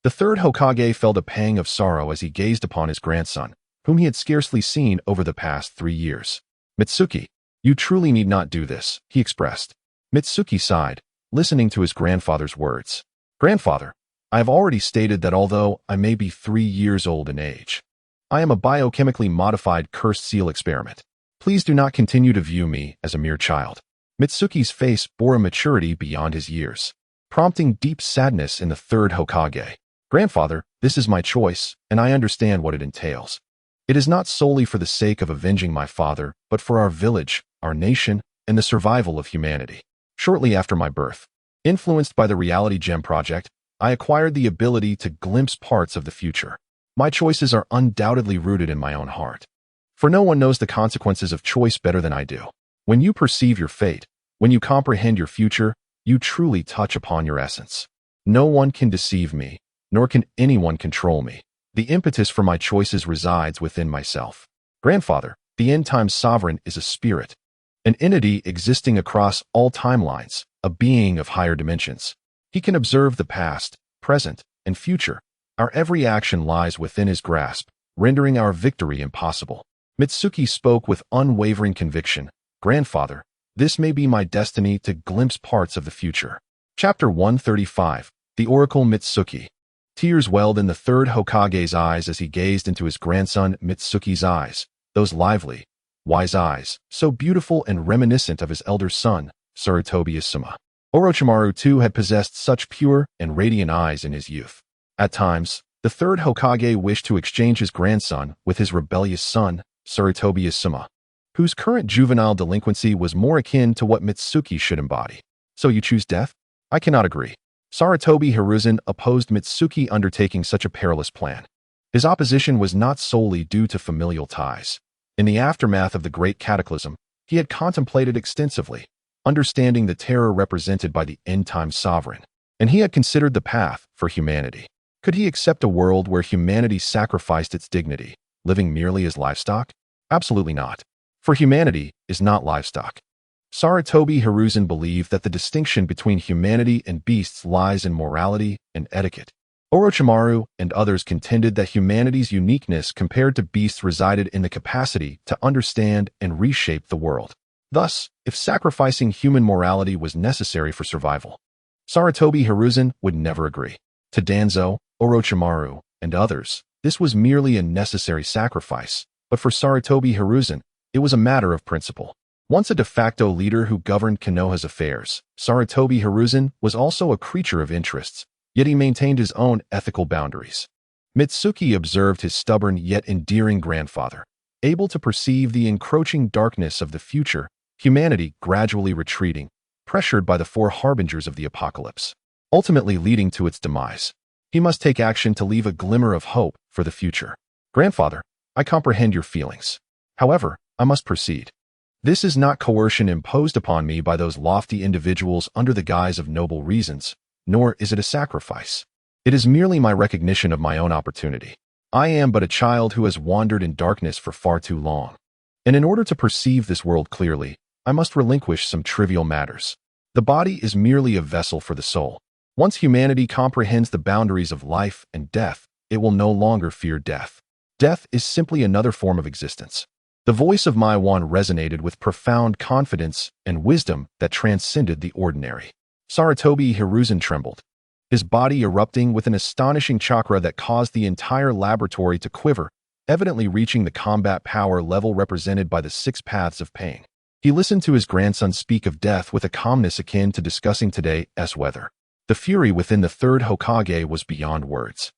The third Hokage felt a pang of sorrow as he gazed upon his grandson, whom he had scarcely seen over the past 3 years. Mitsuki, you truly need not do this, he expressed. Mitsuki sighed, listening to his grandfather's words. Grandfather, I have already stated that although I may be 3 years old in age, I am a biochemically modified cursed seal experiment. Please do not continue to view me as a mere child. Mitsuki's face bore a maturity beyond his years, prompting deep sadness in the third Hokage. Grandfather, this is my choice, and I understand what it entails. It is not solely for the sake of avenging my father, but for our village, our nation, and the survival of humanity. Shortly after my birth, influenced by the Reality Gem Project, I acquired the ability to glimpse parts of the future. My choices are undoubtedly rooted in my own heart. For no one knows the consequences of choice better than I do. When you perceive your fate, when you comprehend your future, you truly touch upon your essence. No one can deceive me, nor can anyone control me. The impetus for my choices resides within myself. Grandfather, the end-time sovereign is a spirit, an entity existing across all timelines, a being of higher dimensions. He can observe the past, present, and future. Our every action lies within his grasp, rendering our victory impossible. Mitsuki spoke with unwavering conviction. Grandfather, this may be my destiny to glimpse parts of the future. Chapter 135, The Oracle Mitsuki. Tears welled in the third Hokage's eyes as he gazed into his grandson Mitsuki's eyes, those lively, wise eyes, so beautiful and reminiscent of his elder son, Sarutobi Isuma. Orochimaru too had possessed such pure and radiant eyes in his youth. At times, the third Hokage wished to exchange his grandson with his rebellious son, Sarutobi Isuma, whose current juvenile delinquency was more akin to what Mitsuki should embody. So you choose death? I cannot agree. Sarutobi Hiruzen opposed Mitsuki undertaking such a perilous plan. His opposition was not solely due to familial ties. In the aftermath of the Great Cataclysm, he had contemplated extensively, understanding the terror represented by the end-time sovereign, and he had considered the path for humanity. Could he accept a world where humanity sacrificed its dignity, living merely as livestock? Absolutely not. For humanity is not livestock. Sarutobi Hiruzen believed that the distinction between humanity and beasts lies in morality and etiquette. Orochimaru and others contended that humanity's uniqueness compared to beasts resided in the capacity to understand and reshape the world. Thus, if sacrificing human morality was necessary for survival, Sarutobi Hiruzen would never agree. To Danzo, Orochimaru, and others, this was merely a necessary sacrifice, but for Sarutobi Hiruzen, it was a matter of principle. Once a de facto leader who governed Konoha's affairs, Sarutobi Hiruzen was also a creature of interests, yet he maintained his own ethical boundaries. Mitsuki observed his stubborn yet endearing grandfather, able to perceive the encroaching darkness of the future, humanity gradually retreating, pressured by the four harbingers of the apocalypse, ultimately leading to its demise. He must take action to leave a glimmer of hope for the future. Grandfather, I comprehend your feelings. However, I must proceed. This is not coercion imposed upon me by those lofty individuals under the guise of noble reasons, nor is it a sacrifice. It is merely my recognition of my own opportunity. I am but a child who has wandered in darkness for far too long. And in order to perceive this world clearly, I must relinquish some trivial matters. The body is merely a vessel for the soul. Once humanity comprehends the boundaries of life and death, it will no longer fear death. Death is simply another form of existence. The voice of Maiwan resonated with profound confidence and wisdom that transcended the ordinary. Sarutobi Hiruzen trembled, his body erupting with an astonishing chakra that caused the entire laboratory to quiver, evidently reaching the combat power level represented by the 6 paths of pain. He listened to his grandson speak of death with a calmness akin to discussing today's weather. The fury within the third Hokage was beyond words.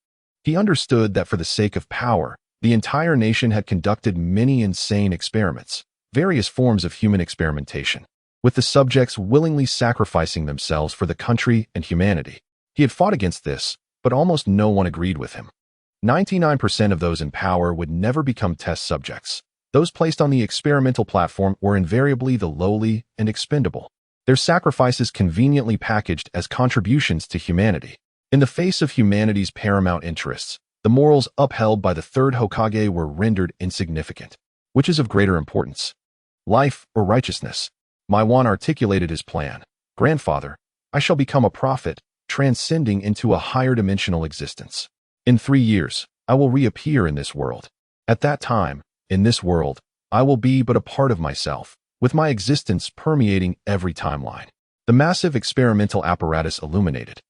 He understood that for the sake of power, the entire nation had conducted many insane experiments, various forms of human experimentation, with the subjects willingly sacrificing themselves for the country and humanity. He had fought against this, but almost no one agreed with him. 99% of those in power would never become test subjects. Those placed on the experimental platform were invariably the lowly and expendable, their sacrifices conveniently packaged as contributions to humanity. In the face of humanity's paramount interests, the morals upheld by the third Hokage were rendered insignificant. Which is of greater importance? Life or righteousness? Maiwan articulated his plan. Grandfather, I shall become a prophet, transcending into a higher dimensional existence. In 3 years, I will reappear in this world. At that time, in this world, I will be but a part of myself, with my existence permeating every timeline. The massive experimental apparatus illuminated,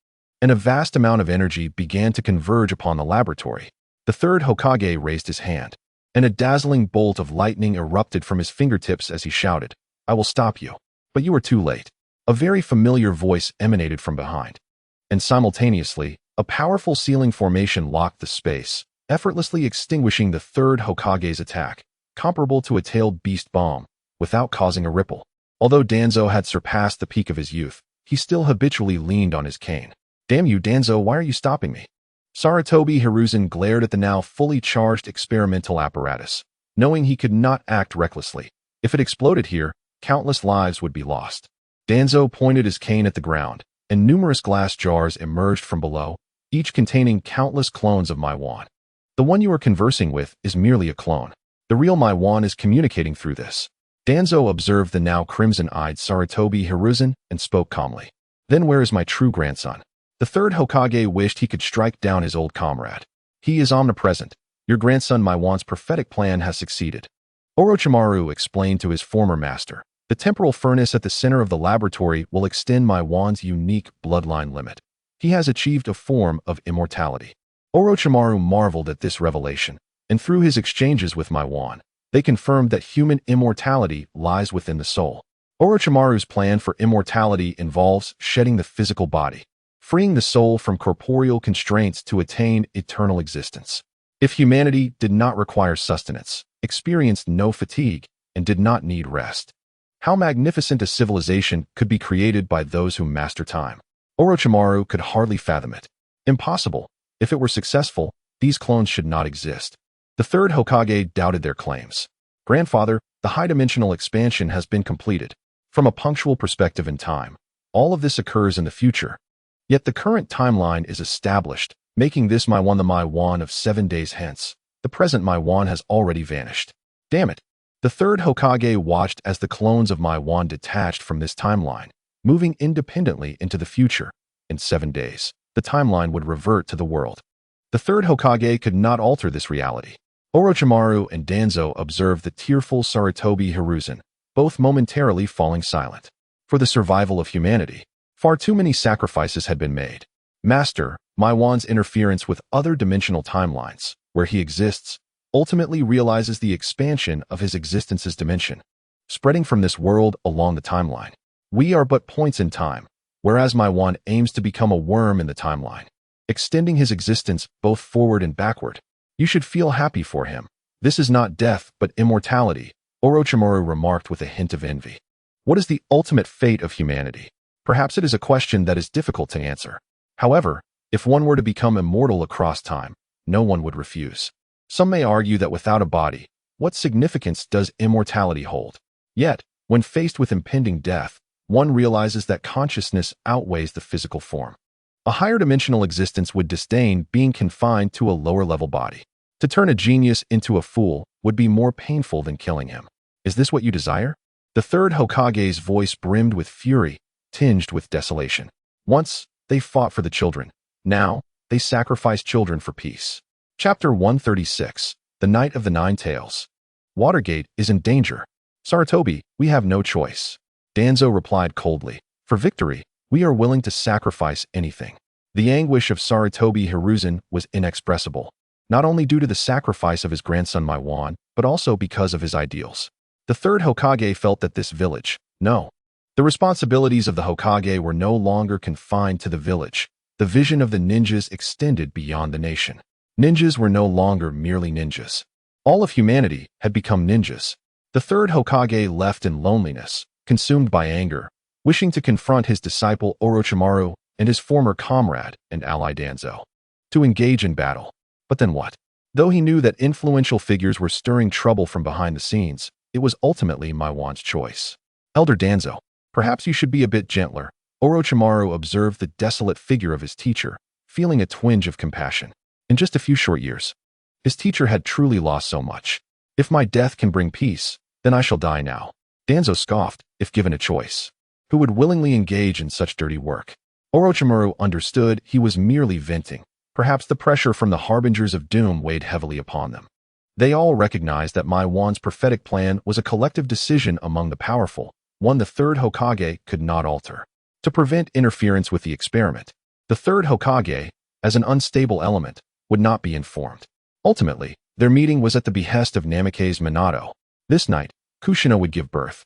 and a vast amount of energy began to converge upon the laboratory. The third Hokage raised his hand, and a dazzling bolt of lightning erupted from his fingertips as he shouted, I will stop you. But you are too late. A very familiar voice emanated from behind, and simultaneously, a powerful sealing formation locked the space, effortlessly extinguishing the third Hokage's attack, comparable to a tailed beast bomb, without causing a ripple. Although Danzo had surpassed the peak of his youth, he still habitually leaned on his cane. Damn you, Danzo, why are you stopping me? Sarutobi Hiruzen glared at the now fully charged experimental apparatus, knowing he could not act recklessly. If it exploded here, countless lives would be lost. Danzo pointed his cane at the ground, and numerous glass jars emerged from below, each containing countless clones of Maiwan. The one you are conversing with is merely a clone. The real Maiwan is communicating through this. Danzo observed the now crimson-eyed Sarutobi Hiruzen and spoke calmly. Then where is my true grandson? The third Hokage wished he could strike down his old comrade. He is omnipresent. Your grandson Maiwan's prophetic plan has succeeded. Orochimaru explained to his former master. The temporal furnace at the center of the laboratory will extend Maiwan's unique bloodline limit. He has achieved a form of immortality. Orochimaru marveled at this revelation, and through his exchanges with Maiwan, they confirmed that human immortality lies within the soul. Orochimaru's plan for immortality involves shedding the physical body, freeing the soul from corporeal constraints to attain eternal existence. If humanity did not require sustenance, experienced no fatigue, and did not need rest, how magnificent a civilization could be created by those who master time. Orochimaru could hardly fathom it. Impossible. If it were successful, these clones should not exist. The third Hokage doubted their claims. Grandfather, the high-dimensional expansion has been completed. From a punctual perspective in time, all of this occurs in the future. Yet the current timeline is established, making this my one of 7 days hence. The present my one has already vanished. Damn it. The third Hokage watched as the clones of my one detached from this timeline, moving independently into the future. In 7 days, the timeline would revert to the world. The third Hokage could not alter this reality. Orochimaru and Danzo observed the tearful Sarutobi Hiruzen, both momentarily falling silent. For the survival of humanity, far too many sacrifices had been made. Master, Maiwan's interference with other dimensional timelines, where he exists, ultimately realizes the expansion of his existence's dimension, spreading from this world along the timeline. We are but points in time, whereas Maiwan aims to become a worm in the timeline, extending his existence both forward and backward. You should feel happy for him. This is not death, but immortality, Orochimaru remarked with a hint of envy. What is the ultimate fate of humanity? Perhaps it is a question that is difficult to answer. However, if one were to become immortal across time, no one would refuse. Some may argue that without a body, what significance does immortality hold? Yet, when faced with impending death, one realizes that consciousness outweighs the physical form. A higher dimensional existence would disdain being confined to a lower-level body. To turn a genius into a fool would be more painful than killing him. Is this what you desire? The third Hokage's voice brimmed with fury, tinged with desolation. Once, they fought for the children. Now, they sacrifice children for peace. Chapter 136, The Night of the Nine Tails. Watergate is in danger. Sarutobi, we have no choice. Danzo replied coldly. For victory, we are willing to sacrifice anything. The anguish of Sarutobi Hiruzen was inexpressible, not only due to the sacrifice of his grandson Maiwan, but also because of his ideals. The third Hokage felt that this village, no. The responsibilities of the Hokage were no longer confined to the village. The vision of the ninjas extended beyond the nation. Ninjas were no longer merely ninjas. All of humanity had become ninjas. The third Hokage left in loneliness, consumed by anger, wishing to confront his disciple Orochimaru and his former comrade and ally Danzo. To engage in battle. But then what? Though he knew that influential figures were stirring trouble from behind the scenes, it was ultimately Maiwan's choice. Elder Danzo, perhaps you should be a bit gentler. Orochimaru observed the desolate figure of his teacher, feeling a twinge of compassion. In just a few short years, his teacher had truly lost so much. If my death can bring peace, then I shall die now. Danzo scoffed, if given a choice. Who would willingly engage in such dirty work? Orochimaru understood he was merely venting. Perhaps the pressure from the harbingers of doom weighed heavily upon them. They all recognized that Maiwan's prophetic plan was a collective decision among the powerful, one the third Hokage could not alter. To prevent interference with the experiment, the third Hokage, as an unstable element, would not be informed. Ultimately, their meeting was at the behest of Namikaze Minato. This night, Kushina would give birth.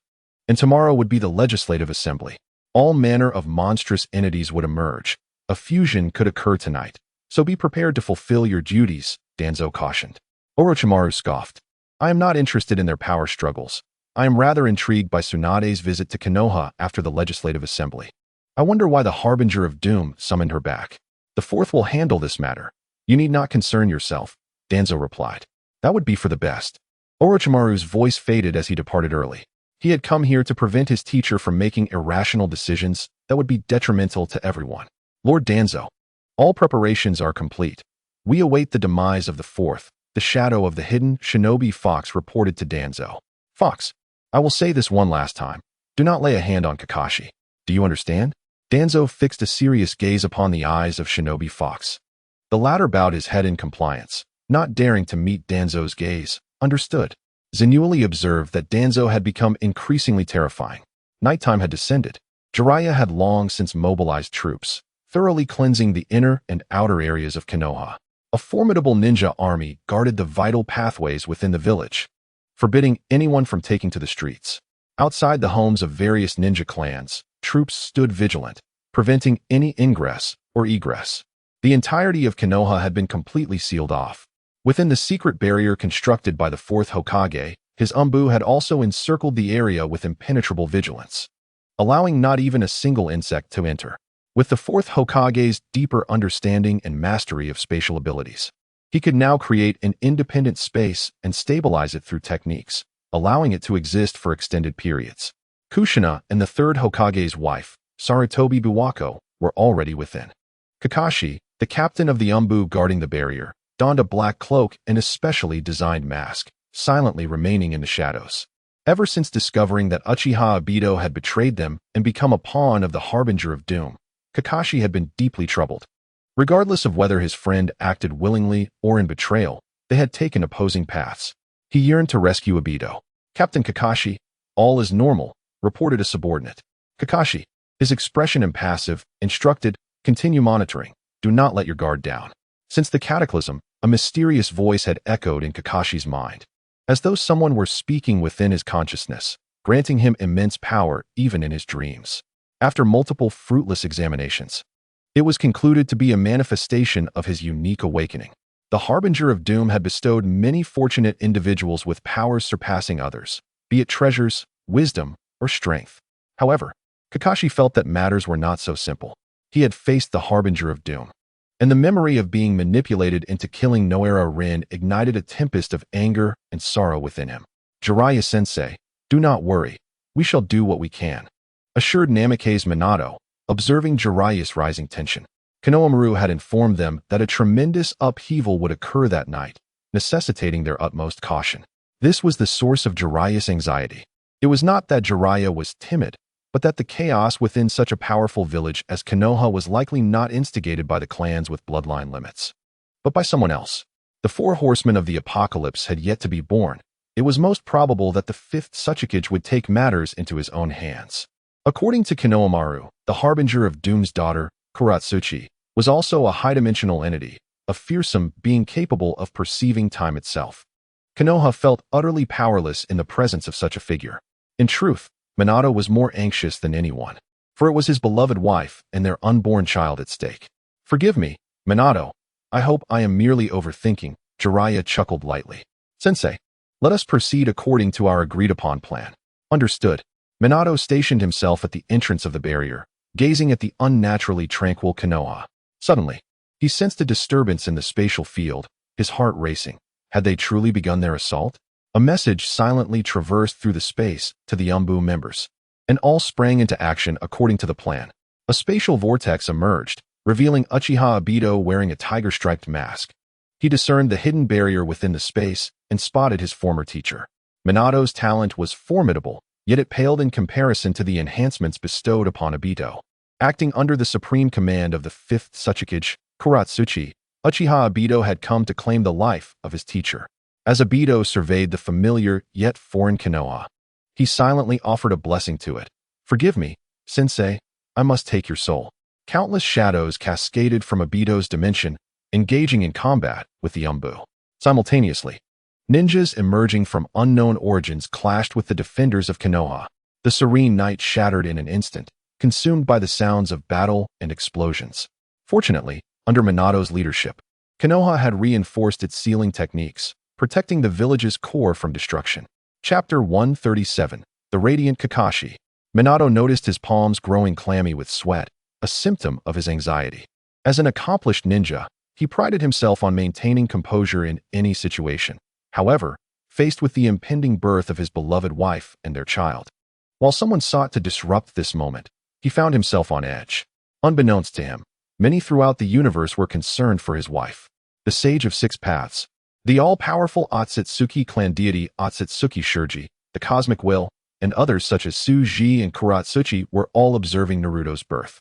And tomorrow would be the Legislative Assembly. All manner of monstrous entities would emerge. A fusion could occur tonight. So be prepared to fulfill your duties, Danzo cautioned. Orochimaru scoffed. I am not interested in their power struggles. I am rather intrigued by Tsunade's visit to Konoha after the Legislative Assembly. I wonder why the Harbinger of Doom summoned her back. The fourth will handle this matter. You need not concern yourself, Danzo replied. That would be for the best. Orochimaru's voice faded as he departed early. He had come here to prevent his teacher from making irrational decisions that would be detrimental to everyone. Lord Danzo, all preparations are complete. We await the demise of the fourth, the shadow of the hidden shinobi Fox reported to Danzo. Fox, I will say this one last time. Do not lay a hand on Kakashi. Do you understand? Danzo fixed a serious gaze upon the eyes of Shinobi Fox. The latter bowed his head in compliance, not daring to meet Danzo's gaze. Understood. Zenuili observed that Danzo had become increasingly terrifying. Nighttime had descended. Jiraiya had long since mobilized troops, thoroughly cleansing the inner and outer areas of Konoha. A formidable ninja army guarded the vital pathways within the village, forbidding anyone from taking to the streets. Outside the homes of various ninja clans, troops stood vigilant, preventing any ingress or egress. The entirety of Konoha had been completely sealed off. Within the secret barrier constructed by the fourth Hokage, his Umbu had also encircled the area with impenetrable vigilance, allowing not even a single insect to enter. With the fourth Hokage's deeper understanding and mastery of spatial abilities, he could now create an independent space and stabilize it through techniques. allowing it to exist for extended periods. Kushina and the third Hokage's wife, Sarutobi Buwako, were already within. Kakashi, the captain of the Umbu guarding the barrier, donned a black cloak and a specially designed mask, silently remaining in the shadows. Ever since discovering that Uchiha Obito had betrayed them and become a pawn of the Harbinger of Doom, Kakashi had been deeply troubled. Regardless of whether his friend acted willingly or in betrayal, they had taken opposing paths. He yearned to rescue Obito. Captain Kakashi, all is normal, reported a subordinate. Kakashi, his expression impassive, instructed, continue monitoring. Do not let your guard down. Since the cataclysm, a mysterious voice had echoed in Kakashi's mind, as though someone were speaking within his consciousness, granting him immense power even in his dreams. After multiple fruitless examinations, it was concluded to be a manifestation of his unique awakening. The Harbinger of Doom had bestowed many fortunate individuals with powers surpassing others, be it treasures, wisdom, or strength. However, Kakashi felt that matters were not so simple. He had faced the Harbinger of Doom, and the memory of being manipulated into killing Noara Rin ignited a tempest of anger and sorrow within him. Jiraiya-sensei, do not worry, we shall do what we can, assured Namikaze Minato, observing Jiraiya's rising tension. Konohamaru had informed them that a tremendous upheaval would occur that night, necessitating their utmost caution. This was the source of Jiraiya's anxiety. It was not that Jiraiya was timid, but that the chaos within such a powerful village as Konoha was likely not instigated by the clans with bloodline limits, but by someone else. The four horsemen of the apocalypse had yet to be born. It was most probable that the fifth Suchikage would take matters into his own hands. According to Konohamaru, the Harbinger of Doom's daughter, Kuratsuchi, was also a high-dimensional entity, a fearsome being capable of perceiving time itself. Konoha felt utterly powerless in the presence of such a figure. In truth, Minato was more anxious than anyone, for it was his beloved wife and their unborn child at stake. Forgive me, Minato. I hope I am merely overthinking, Jiraiya chuckled lightly. Sensei, let us proceed according to our agreed-upon plan. Understood. Minato stationed himself at the entrance of the barrier, gazing at the unnaturally tranquil Konoha. Suddenly, he sensed a disturbance in the spatial field, his heart racing. Had they truly begun their assault? A message silently traversed through the space to the Umbu members, and all sprang into action according to the plan. A spatial vortex emerged, revealing Uchiha Obito wearing a tiger-striped mask. He discerned the hidden barrier within the space and spotted his former teacher. Minato's talent was formidable, yet it paled in comparison to the enhancements bestowed upon Obito. Acting under the supreme command of the fifth Suchikage, Kuratsuchi, Uchiha Obito had come to claim the life of his teacher. As Obito surveyed the familiar yet foreign Konoha, he silently offered a blessing to it. Forgive me, sensei, I must take your soul. Countless shadows cascaded from Obito's dimension, engaging in combat with the Umbu. Simultaneously, ninjas emerging from unknown origins clashed with the defenders of Konoha. The serene night shattered in an instant, consumed by the sounds of battle and explosions. Fortunately, under Minato's leadership, Konoha had reinforced its sealing techniques, protecting the village's core from destruction. Chapter 137, The Radiant Kakashi. Minato noticed his palms growing clammy with sweat, a symptom of his anxiety. As an accomplished ninja, he prided himself on maintaining composure in any situation. However, faced with the impending birth of his beloved wife and their child, while someone sought to disrupt this moment, he found himself on edge. Unbeknownst to him, many throughout the universe were concerned for his wife. The Sage of Six Paths, the all-powerful Otsutsuki clan deity Otsutsuki Shurji, the Cosmic Will, and others such as Tsuji and Kuratsuchi were all observing Naruto's birth.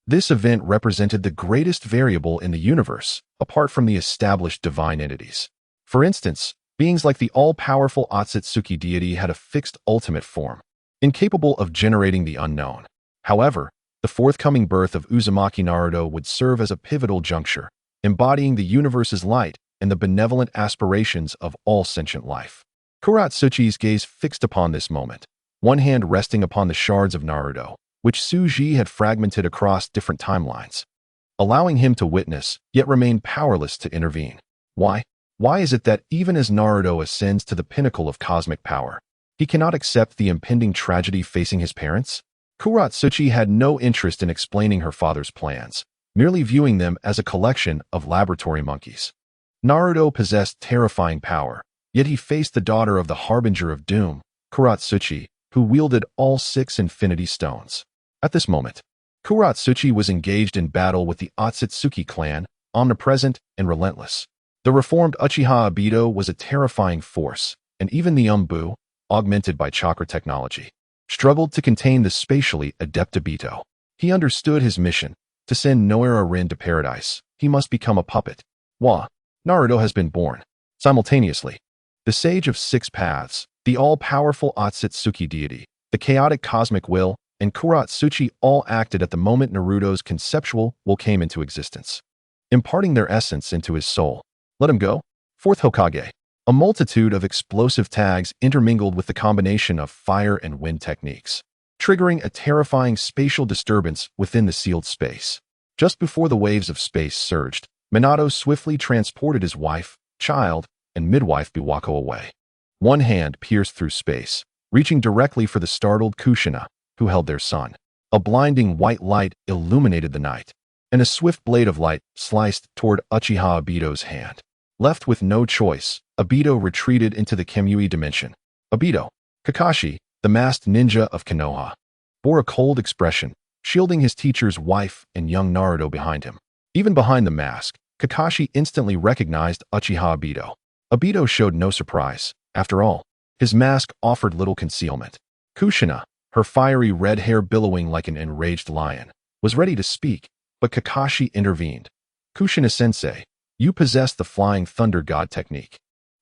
This event represented the greatest variable in the universe, apart from the established divine entities. For instance, beings like the all-powerful Otsutsuki deity had a fixed ultimate form, incapable of generating the unknown. However, the forthcoming birth of Uzumaki Naruto would serve as a pivotal juncture, embodying the universe's light and the benevolent aspirations of all sentient life. Kuratsuchi's gaze fixed upon this moment, one hand resting upon the shards of Naruto, which Tsuji had fragmented across different timelines, allowing him to witness, yet remain powerless to intervene. Why? Why is it that even as Naruto ascends to the pinnacle of cosmic power, he cannot accept the impending tragedy facing his parents? Kuratsuchi had no interest in explaining her father's plans, merely viewing them as a collection of laboratory monkeys. Naruto possessed terrifying power, Yet he faced the daughter of the Harbinger of Doom, Otsutsuki, who wielded all 6 Infinity Stones. At this moment, Otsutsuki was engaged in battle with the Otsutsuki clan, omnipresent and relentless. The reformed Uchiha Obito was a terrifying force, and even the Umbu, augmented by chakra technology, struggled to contain the spatially adept Obito. He understood his mission, to send Noara Rin to paradise. He must become a puppet. Naruto has been born. Simultaneously, the Sage of 6 Paths, the all-powerful Otsutsuki deity, the chaotic cosmic will, and Otsutsuki all acted at the moment Naruto's conceptual will came into existence, imparting their essence into his soul. Let him go. Fourth Hokage. A multitude of explosive tags intermingled with the combination of fire and wind techniques, triggering a terrifying spatial disturbance within the sealed space. Just before the waves of space surged, Minato swiftly transported his wife, child, and midwife Biwako away. One hand pierced through space, reaching directly for the startled Kushina, who held their son. A blinding white light illuminated the night, and a swift blade of light sliced toward Uchiha Obito's hand. Left with no choice, Obito retreated into the Kemui dimension. Obito, Kakashi, the masked ninja of Konoha, bore a cold expression, shielding his teacher's wife and young Naruto behind him. Even behind the mask, Kakashi instantly recognized Uchiha Obito. Obito showed no surprise. After all, his mask offered little concealment. Kushina, her fiery red hair billowing like an enraged lion, was ready to speak, but Kakashi intervened. Kushina-sensei, you possess the Flying Thunder God technique.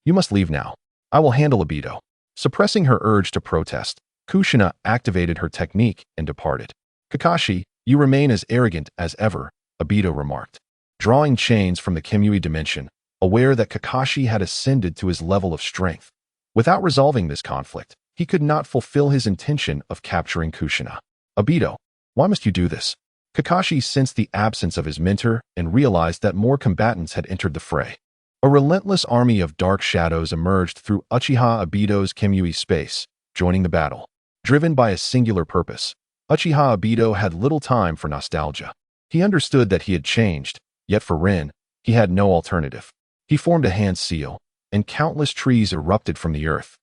You must leave now. I will handle Obito. Suppressing her urge to protest, Kushina activated her technique and departed. Kakashi, you remain as arrogant as ever, Obito remarked. Drawing chains from the Kemui dimension, aware that Kakashi had ascended to his level of strength. Without resolving this conflict, he could not fulfill his intention of capturing Kushina. Obito, why must you do this? Kakashi sensed the absence of his mentor and realized that more combatants had entered the fray. A relentless army of dark shadows emerged through Uchiha Obito's Kemui space, joining the battle. Driven by a singular purpose, Uchiha Obito had little time for nostalgia. He understood that he had changed, yet for Rin, he had no alternative. He formed a hand seal, and countless trees erupted from the earth,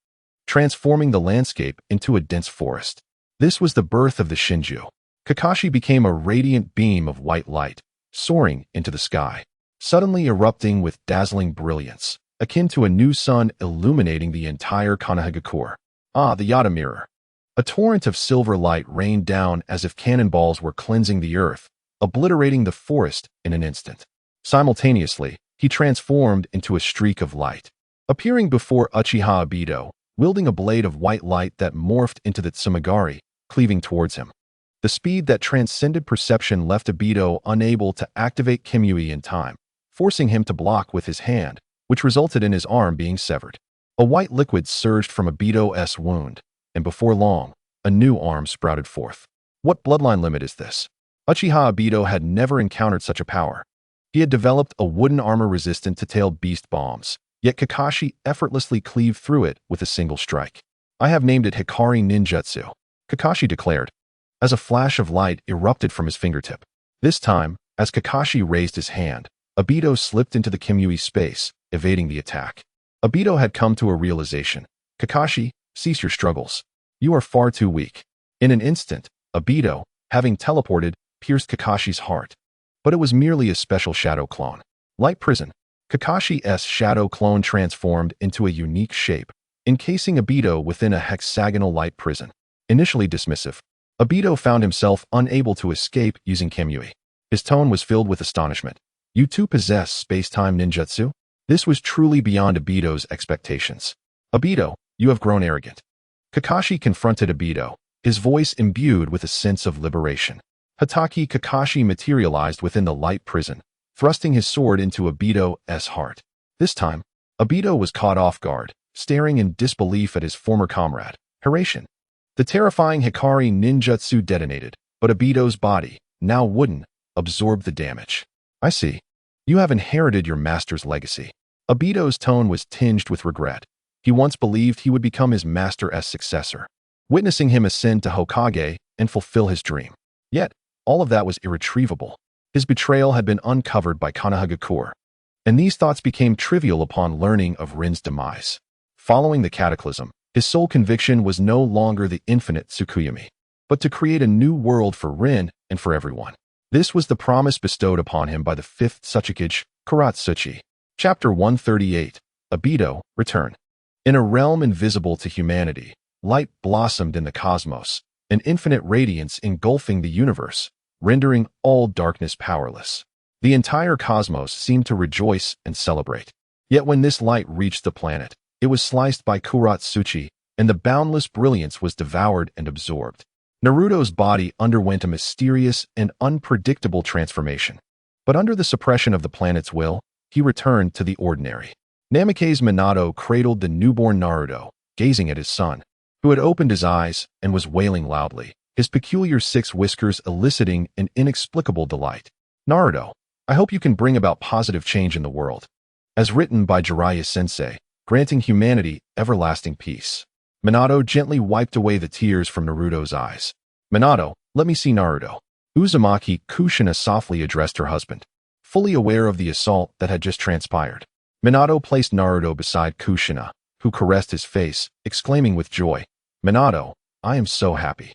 transforming the landscape into a dense forest. This was the birth of the Shinju. Kakashi became a radiant beam of white light, soaring into the sky, suddenly erupting with dazzling brilliance, akin to a new sun illuminating the entire Konohagakure. The Yata Mirror. A torrent of silver light rained down as if cannonballs were cleansing the earth, obliterating the forest in an instant. Simultaneously, he transformed into a streak of light, appearing before Uchiha Obito, wielding a blade of white light that morphed into the Tsumagari, cleaving towards him. The speed that transcended perception left Obito unable to activate Kemui in time, forcing him to block with his hand, which resulted in his arm being severed. A white liquid surged from Obito's wound, and before long, a new arm sprouted forth. What bloodline limit is this? Uchiha Obito had never encountered such a power. He had developed a wooden armor resistant to tailed beast bombs, yet Kakashi effortlessly cleaved through it with a single strike. I have named it Hikari Ninjutsu, Kakashi declared, as a flash of light erupted from his fingertip. This time, as Kakashi raised his hand, Obito slipped into the Kemui space, evading the attack. Obito had come to a realization. Kakashi, cease your struggles. You are far too weak. In an instant, Obito, having teleported, pierced Kakashi's heart. But it was merely a special shadow clone. Light prison. Kakashi's shadow clone transformed into a unique shape, encasing Obito within a hexagonal light prison. Initially dismissive, Obito found himself unable to escape using Kemui. His tone was filled with astonishment. You too possess space-time ninjutsu? This was truly beyond Obito's expectations. Obito, you have grown arrogant. Kakashi confronted Obito, his voice imbued with a sense of liberation. Hatake Kakashi materialized within the light prison, thrusting his sword into Obito's heart. This time, Obito was caught off guard, staring in disbelief at his former comrade, Hirashin. The terrifying Hikari ninjutsu detonated, but Obito's body, now wooden, absorbed the damage. I see. You have inherited your master's legacy. Obito's tone was tinged with regret. He once believed he would become his master's successor, witnessing him ascend to Hokage and fulfill his dream. Yet, all of that was irretrievable. His betrayal had been uncovered by Konohagakure, and these thoughts became trivial upon learning of Rin's demise. Following the cataclysm, his sole conviction was no longer the infinite Tsukuyomi, but to create a new world for Rin and for everyone. This was the promise bestowed upon him by the fifth Tsuchikage, Karatsuchi. Chapter 138, Abido, Return. In a realm invisible to humanity, light blossomed in the cosmos, an infinite radiance engulfing the universe, rendering all darkness powerless. The entire cosmos seemed to rejoice and celebrate. Yet when this light reached the planet, it was sliced by Karatsuchi, and the boundless brilliance was devoured and absorbed. Naruto's body underwent a mysterious and unpredictable transformation. But under the suppression of the planet's will, he returned to the ordinary. Namikaze Minato cradled the newborn Naruto, gazing at his son, who had opened his eyes and was wailing loudly, his peculiar 6 whiskers eliciting an inexplicable delight. Naruto, I hope you can bring about positive change in the world. As written by Jiraiya-sensei, granting humanity everlasting peace. Minato gently wiped away the tears from Naruto's eyes. Minato, let me see Naruto. Uzumaki Kushina softly addressed her husband, fully aware of the assault that had just transpired. Minato placed Naruto beside Kushina, who caressed his face, exclaiming with joy, Minato, I am so happy.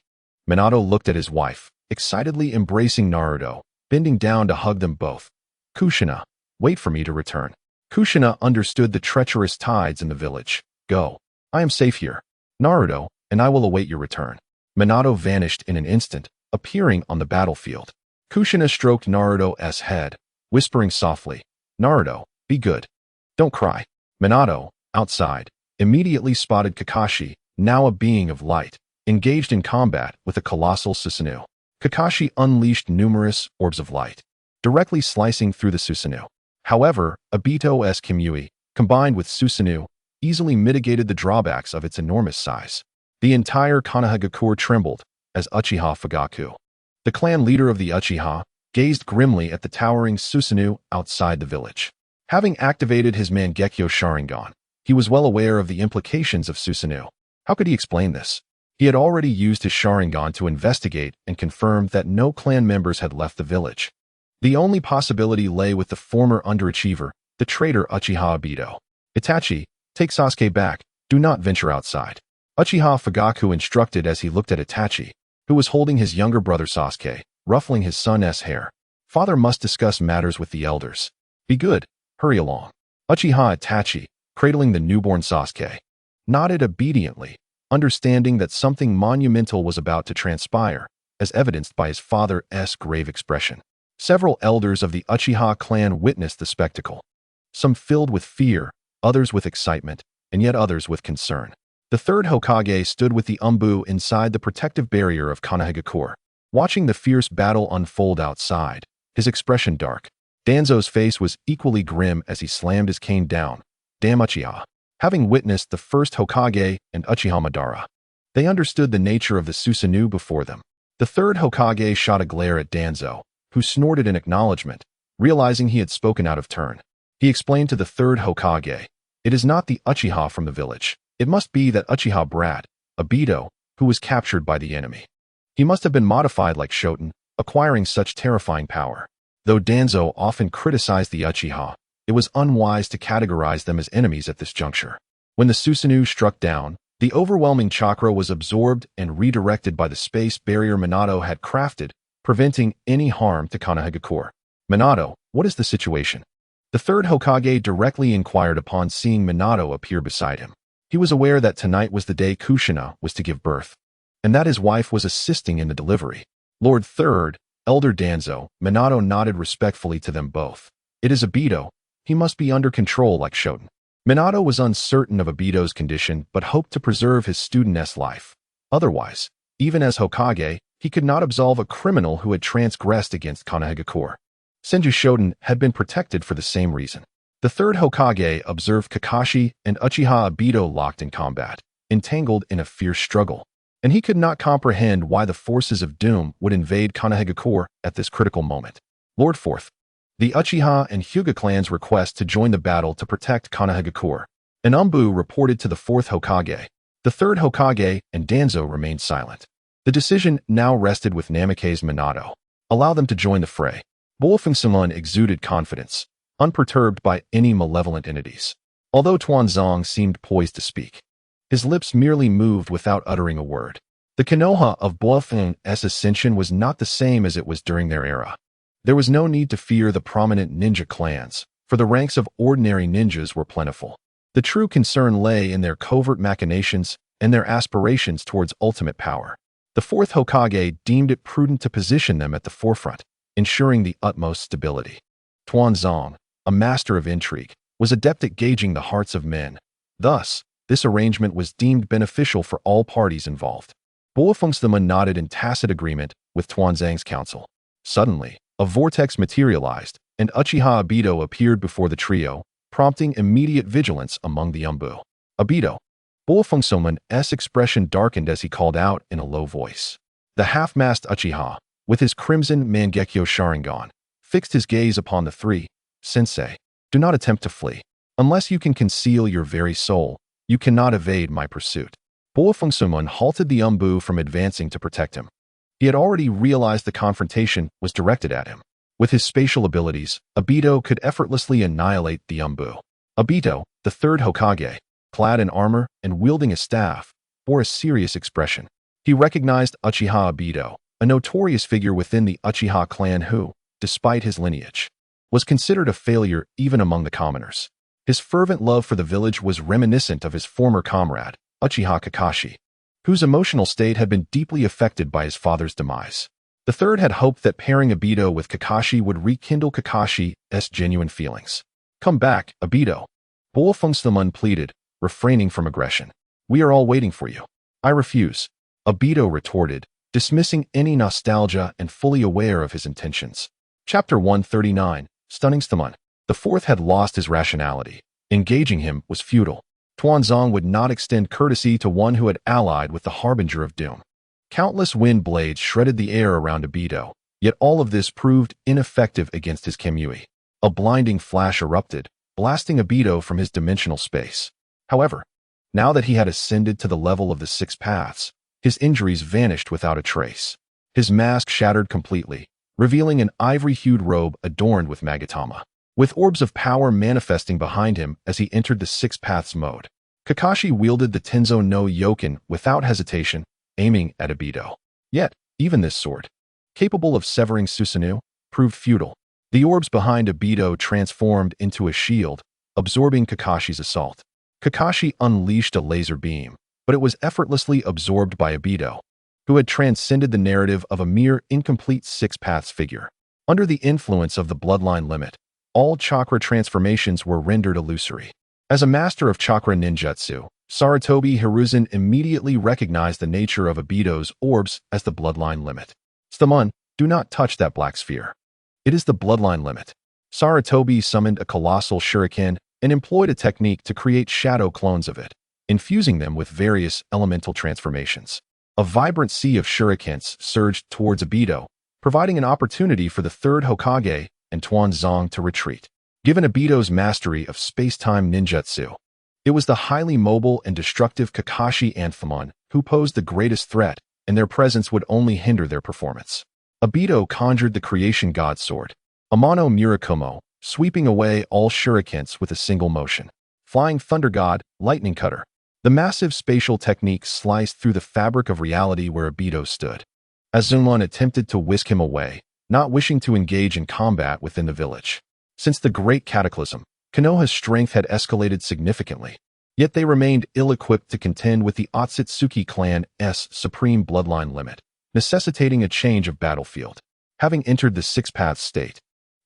Minato looked at his wife, excitedly embracing Naruto, bending down to hug them both. Kushina, wait for me to return. Kushina understood the treacherous tides in the village. Go. I am safe here. Naruto, and I will await your return. Minato vanished in an instant, appearing on the battlefield. Kushina stroked Naruto's head, whispering softly, Naruto, be good. Don't cry. Minato, outside, immediately spotted Kakashi, now a being of light, engaged in combat with a colossal Susanoo. Kakashi unleashed numerous orbs of light, directly slicing through the Susanoo. However, Obito's Kimui, combined with Susanoo, easily mitigated the drawbacks of its enormous size. The entire Konohagakure trembled as Uchiha Fugaku, the clan leader of the Uchiha, gazed grimly at the towering Susanoo outside the village. Having activated his Mangekyo Sharingan, he was well aware of the implications of Susanoo. How could he explain this? He had already used his Sharingan to investigate and confirmed that no clan members had left the village. The only possibility lay with the former underachiever, the traitor Uchiha Obito. Itachi, take Sasuke back, do not venture outside. Uchiha Fugaku instructed as he looked at Itachi, who was holding his younger brother Sasuke, ruffling his son's hair. Father must discuss matters with the elders. Be good, hurry along. Uchiha Itachi, cradling the newborn Sasuke, nodded obediently, understanding that something monumental was about to transpire, as evidenced by his father's grave expression. Several elders of the Uchiha clan witnessed the spectacle, some filled with fear, others with excitement, and yet others with concern. The third Hokage stood with the Umbu inside the protective barrier of Konohagakure, watching the fierce battle unfold outside, his expression dark. Danzo's face was equally grim as he slammed his cane down. Damn Uchiha. Having witnessed the first Hokage and Uchiha Madara, they understood the nature of the Susanoo before them. The third Hokage shot a glare at Danzo, who snorted in acknowledgement, realizing he had spoken out of turn. He explained to the third Hokage, it is not the Uchiha from the village. It must be that Uchiha brat, Obito, who was captured by the enemy. He must have been modified like Shoten, acquiring such terrifying power. Though Danzo often criticized the Uchiha, it was unwise to categorize them as enemies at this juncture. When the Susanoo struck down, the overwhelming chakra was absorbed and redirected by the space barrier Minato had crafted, preventing any harm to Konohagakure. Minato, what is the situation? The third Hokage directly inquired upon seeing Minato appear beside him. He was aware that tonight was the day Kushina was to give birth, and that his wife was assisting in the delivery. Lord Third, Elder Danzo, Minato nodded respectfully to them both. It is Obito. He must be under control like Shoten. Minato was uncertain of Obito's condition but hoped to preserve his student's life. Otherwise, even as Hokage, he could not absolve a criminal who had transgressed against Konohagakure. Senju Shoten had been protected for the same reason. The third Hokage observed Kakashi and Uchiha Obito locked in combat, entangled in a fierce struggle, and he could not comprehend why the forces of doom would invade Konohagakure at this critical moment. Lord Fourth, the Uchiha and Hyuga clans request to join the battle to protect Konohagakure. An Umbu reported to the fourth Hokage. The third Hokage and Danzo remained silent. The decision now rested with Namikaze Minato. Allow them to join the fray. Boelfengsimon exuded confidence, unperturbed by any malevolent entities. Although Tuanzong seemed poised to speak, his lips merely moved without uttering a word. The Konoha of Boifeng's ascension was not the same as it was during their era. There was no need to fear the prominent ninja clans, for the ranks of ordinary ninjas were plentiful. The true concern lay in their covert machinations and their aspirations towards ultimate power. The fourth Hokage deemed it prudent to position them at the forefront, ensuring the utmost stability. Tuanzong, a master of intrigue, was adept at gauging the hearts of men. Thus, this arrangement was deemed beneficial for all parties involved. Boifeng's nodded in tacit agreement with Tuanzang's counsel. Suddenly, a vortex materialized, and Uchiha Obito appeared before the trio, prompting immediate vigilance among the Umbu. Obito. Boifeng's expression darkened as he called out in a low voice. The half-masked Uchiha, with his crimson Mangekyo Sharingan, fixed his gaze upon the three. Sensei, do not attempt to flee. Unless you can conceal your very soul, you cannot evade my pursuit. Boifeng halted the Umbu from advancing to protect him. He had already realized the confrontation was directed at him. With his spatial abilities, Obito could effortlessly annihilate the Umbu. Obito, the third Hokage, clad in armor and wielding a staff, bore a serious expression. He recognized Uchiha Obito, a notorious figure within the Uchiha clan who, despite his lineage, was considered a failure even among the commoners. His fervent love for the village was reminiscent of his former comrade, Uchiha Kakashi, whose emotional state had been deeply affected by his father's demise. The third had hoped that pairing Obito with Kakashi would rekindle Kakashi's genuine feelings. Come back, Obito. Boifeng pleaded, refraining from aggression. We are all waiting for you. I refuse. Obito retorted, dismissing any nostalgia and fully aware of his intentions. Chapter 139, Stunning Stamon. The fourth had lost his rationality. Engaging him was futile. Tuanzong would not extend courtesy to one who had allied with the Harbinger of Doom. Countless wind blades shredded the air around Obito, yet all of this proved ineffective against his Kamui. A blinding flash erupted, blasting Obito from his dimensional space. However, now that he had ascended to the level of the Six Paths, his injuries vanished without a trace. His mask shattered completely, revealing an ivory-hued robe adorned with Magatama, with orbs of power manifesting behind him as he entered the Six Paths mode. Kakashi wielded the Tenzo no Yoken without hesitation, aiming at Obito. Yet, even this sword, capable of severing Susanoo, proved futile. The orbs behind Obito transformed into a shield, absorbing Kakashi's assault. Kakashi unleashed a laser beam, but it was effortlessly absorbed by Obito, who had transcended the narrative of a mere incomplete Six Paths figure. Under the influence of the bloodline limit, all chakra transformations were rendered illusory. As a master of chakra ninjutsu, Sarutobi Hiruzen immediately recognized the nature of Obito's orbs as the bloodline limit. Stamon, do not touch that black sphere. It is the bloodline limit. Sarutobi summoned a colossal shuriken and employed a technique to create shadow clones of it, infusing them with various elemental transformations. A vibrant sea of shurikens surged towards Obito, providing an opportunity for the third Hokage and Tuanzong to retreat. Given Obito's mastery of space-time ninjutsu, it was the highly mobile and destructive Kakashi and Thamon who posed the greatest threat, and their presence would only hinder their performance. Obito conjured the creation god sword, Amano Murakumo, sweeping away all shurikens with a single motion. Flying Thunder God, Lightning Cutter. The massive spatial technique sliced through the fabric of reality where Obito stood. Azumon attempted to whisk him away, not wishing to engage in combat within the village. Since the Great Cataclysm, Konoha's strength had escalated significantly, yet they remained ill-equipped to contend with the Otsutsuki clan's supreme bloodline limit, necessitating a change of battlefield. Having entered the Six Paths state,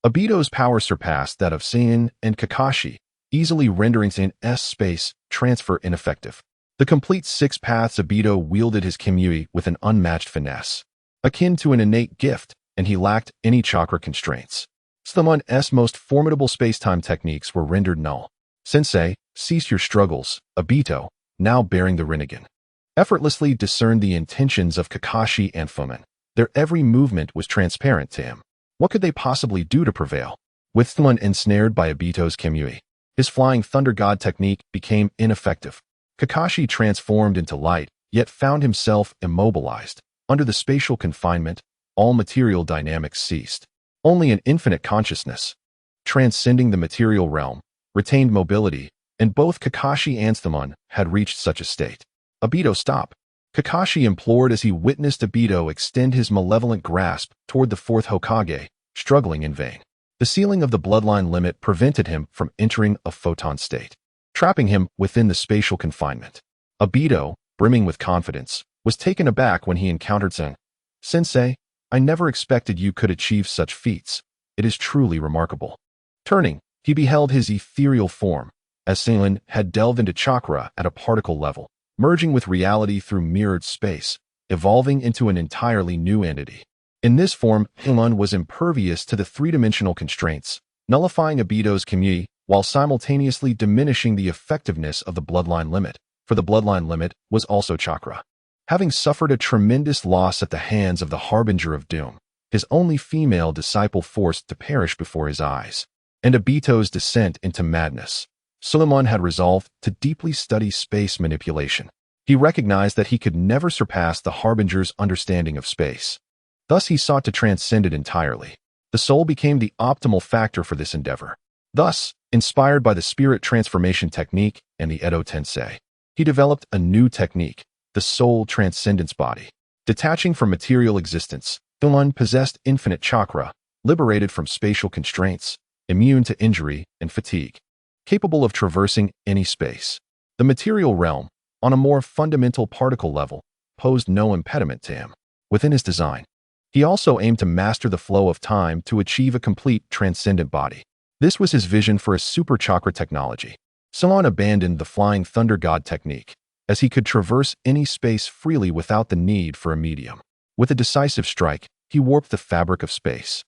Obito's power surpassed that of Saiyan and Kakashi, easily rendering Saiyan's space transfer ineffective. The complete Six Paths Obito wielded his Kamui with an unmatched finesse, akin to an innate gift, and he lacked any chakra constraints. Stamon's most formidable space-time techniques were rendered null. Sensei, cease your struggles, Obito, now bearing the Rinnegan, effortlessly discerned the intentions of Kakashi and Fumin. Their every movement was transparent to him. What could they possibly do to prevail? With Thamon ensnared by Obito's Kamui, his Flying Thunder God technique became ineffective. Kakashi transformed into light, yet found himself immobilized. Under the spatial confinement, all material dynamics ceased. Only an infinite consciousness, transcending the material realm, retained mobility, and both Kakashi and Stamon had reached such a state. Obito, stop! Kakashi implored as he witnessed Obito extend his malevolent grasp toward the fourth Hokage, struggling in vain. The ceiling of the bloodline limit prevented him from entering a photon state, trapping him within the spatial confinement. Obito, brimming with confidence, was taken aback when he encountered Sensei. Sensei, I never expected you could achieve such feats. It is truly remarkable. Turning, he beheld his ethereal form, as Seilen had delved into chakra at a particle level, merging with reality through mirrored space, evolving into an entirely new entity. In this form, Seilen was impervious to the three-dimensional constraints, nullifying Obito's community while simultaneously diminishing the effectiveness of the bloodline limit, for the bloodline limit was also chakra. Having suffered a tremendous loss at the hands of the Harbinger of Doom, his only female disciple forced to perish before his eyes, and Obito's descent into madness, Suleiman had resolved to deeply study space manipulation. He recognized that he could never surpass the Harbinger's understanding of space. Thus he sought to transcend it entirely. The soul became the optimal factor for this endeavor. Thus, inspired by the spirit transformation technique and the Edo Tensei, he developed a new technique, the soul transcendence body. Detaching from material existence, Suleiman possessed infinite chakra, liberated from spatial constraints, immune to injury and fatigue, capable of traversing any space. The material realm, on a more fundamental particle level, posed no impediment to him. Within his design, he also aimed to master the flow of time to achieve a complete transcendent body. This was his vision for a super chakra technology. Suleiman abandoned the flying thunder god technique, as he could traverse any space freely without the need for a medium. With a decisive strike, he warped the fabric of space,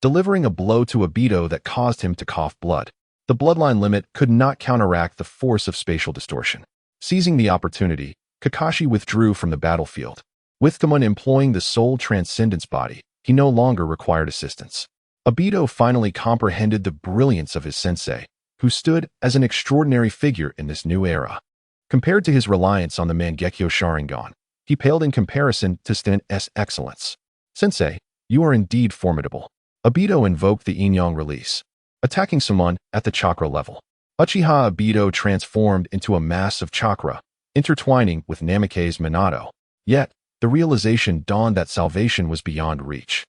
delivering a blow to Obito that caused him to cough blood. The bloodline limit could not counteract the force of spatial distortion. Seizing the opportunity, Kakashi withdrew from the battlefield. With Tamon employing the soul transcendence body, he no longer required assistance. Obito finally comprehended the brilliance of his sensei, who stood as an extraordinary figure in this new era. Compared to his reliance on the Mangekyo Sharingan, he paled in comparison to Stan's excellence. Sensei, you are indeed formidable. Obito invoked the Yin-Yang release, attacking Suleiman at the chakra level. Uchiha Obito transformed into a mass of chakra, intertwining with Namake's Minato. Yet, the realization dawned that salvation was beyond reach.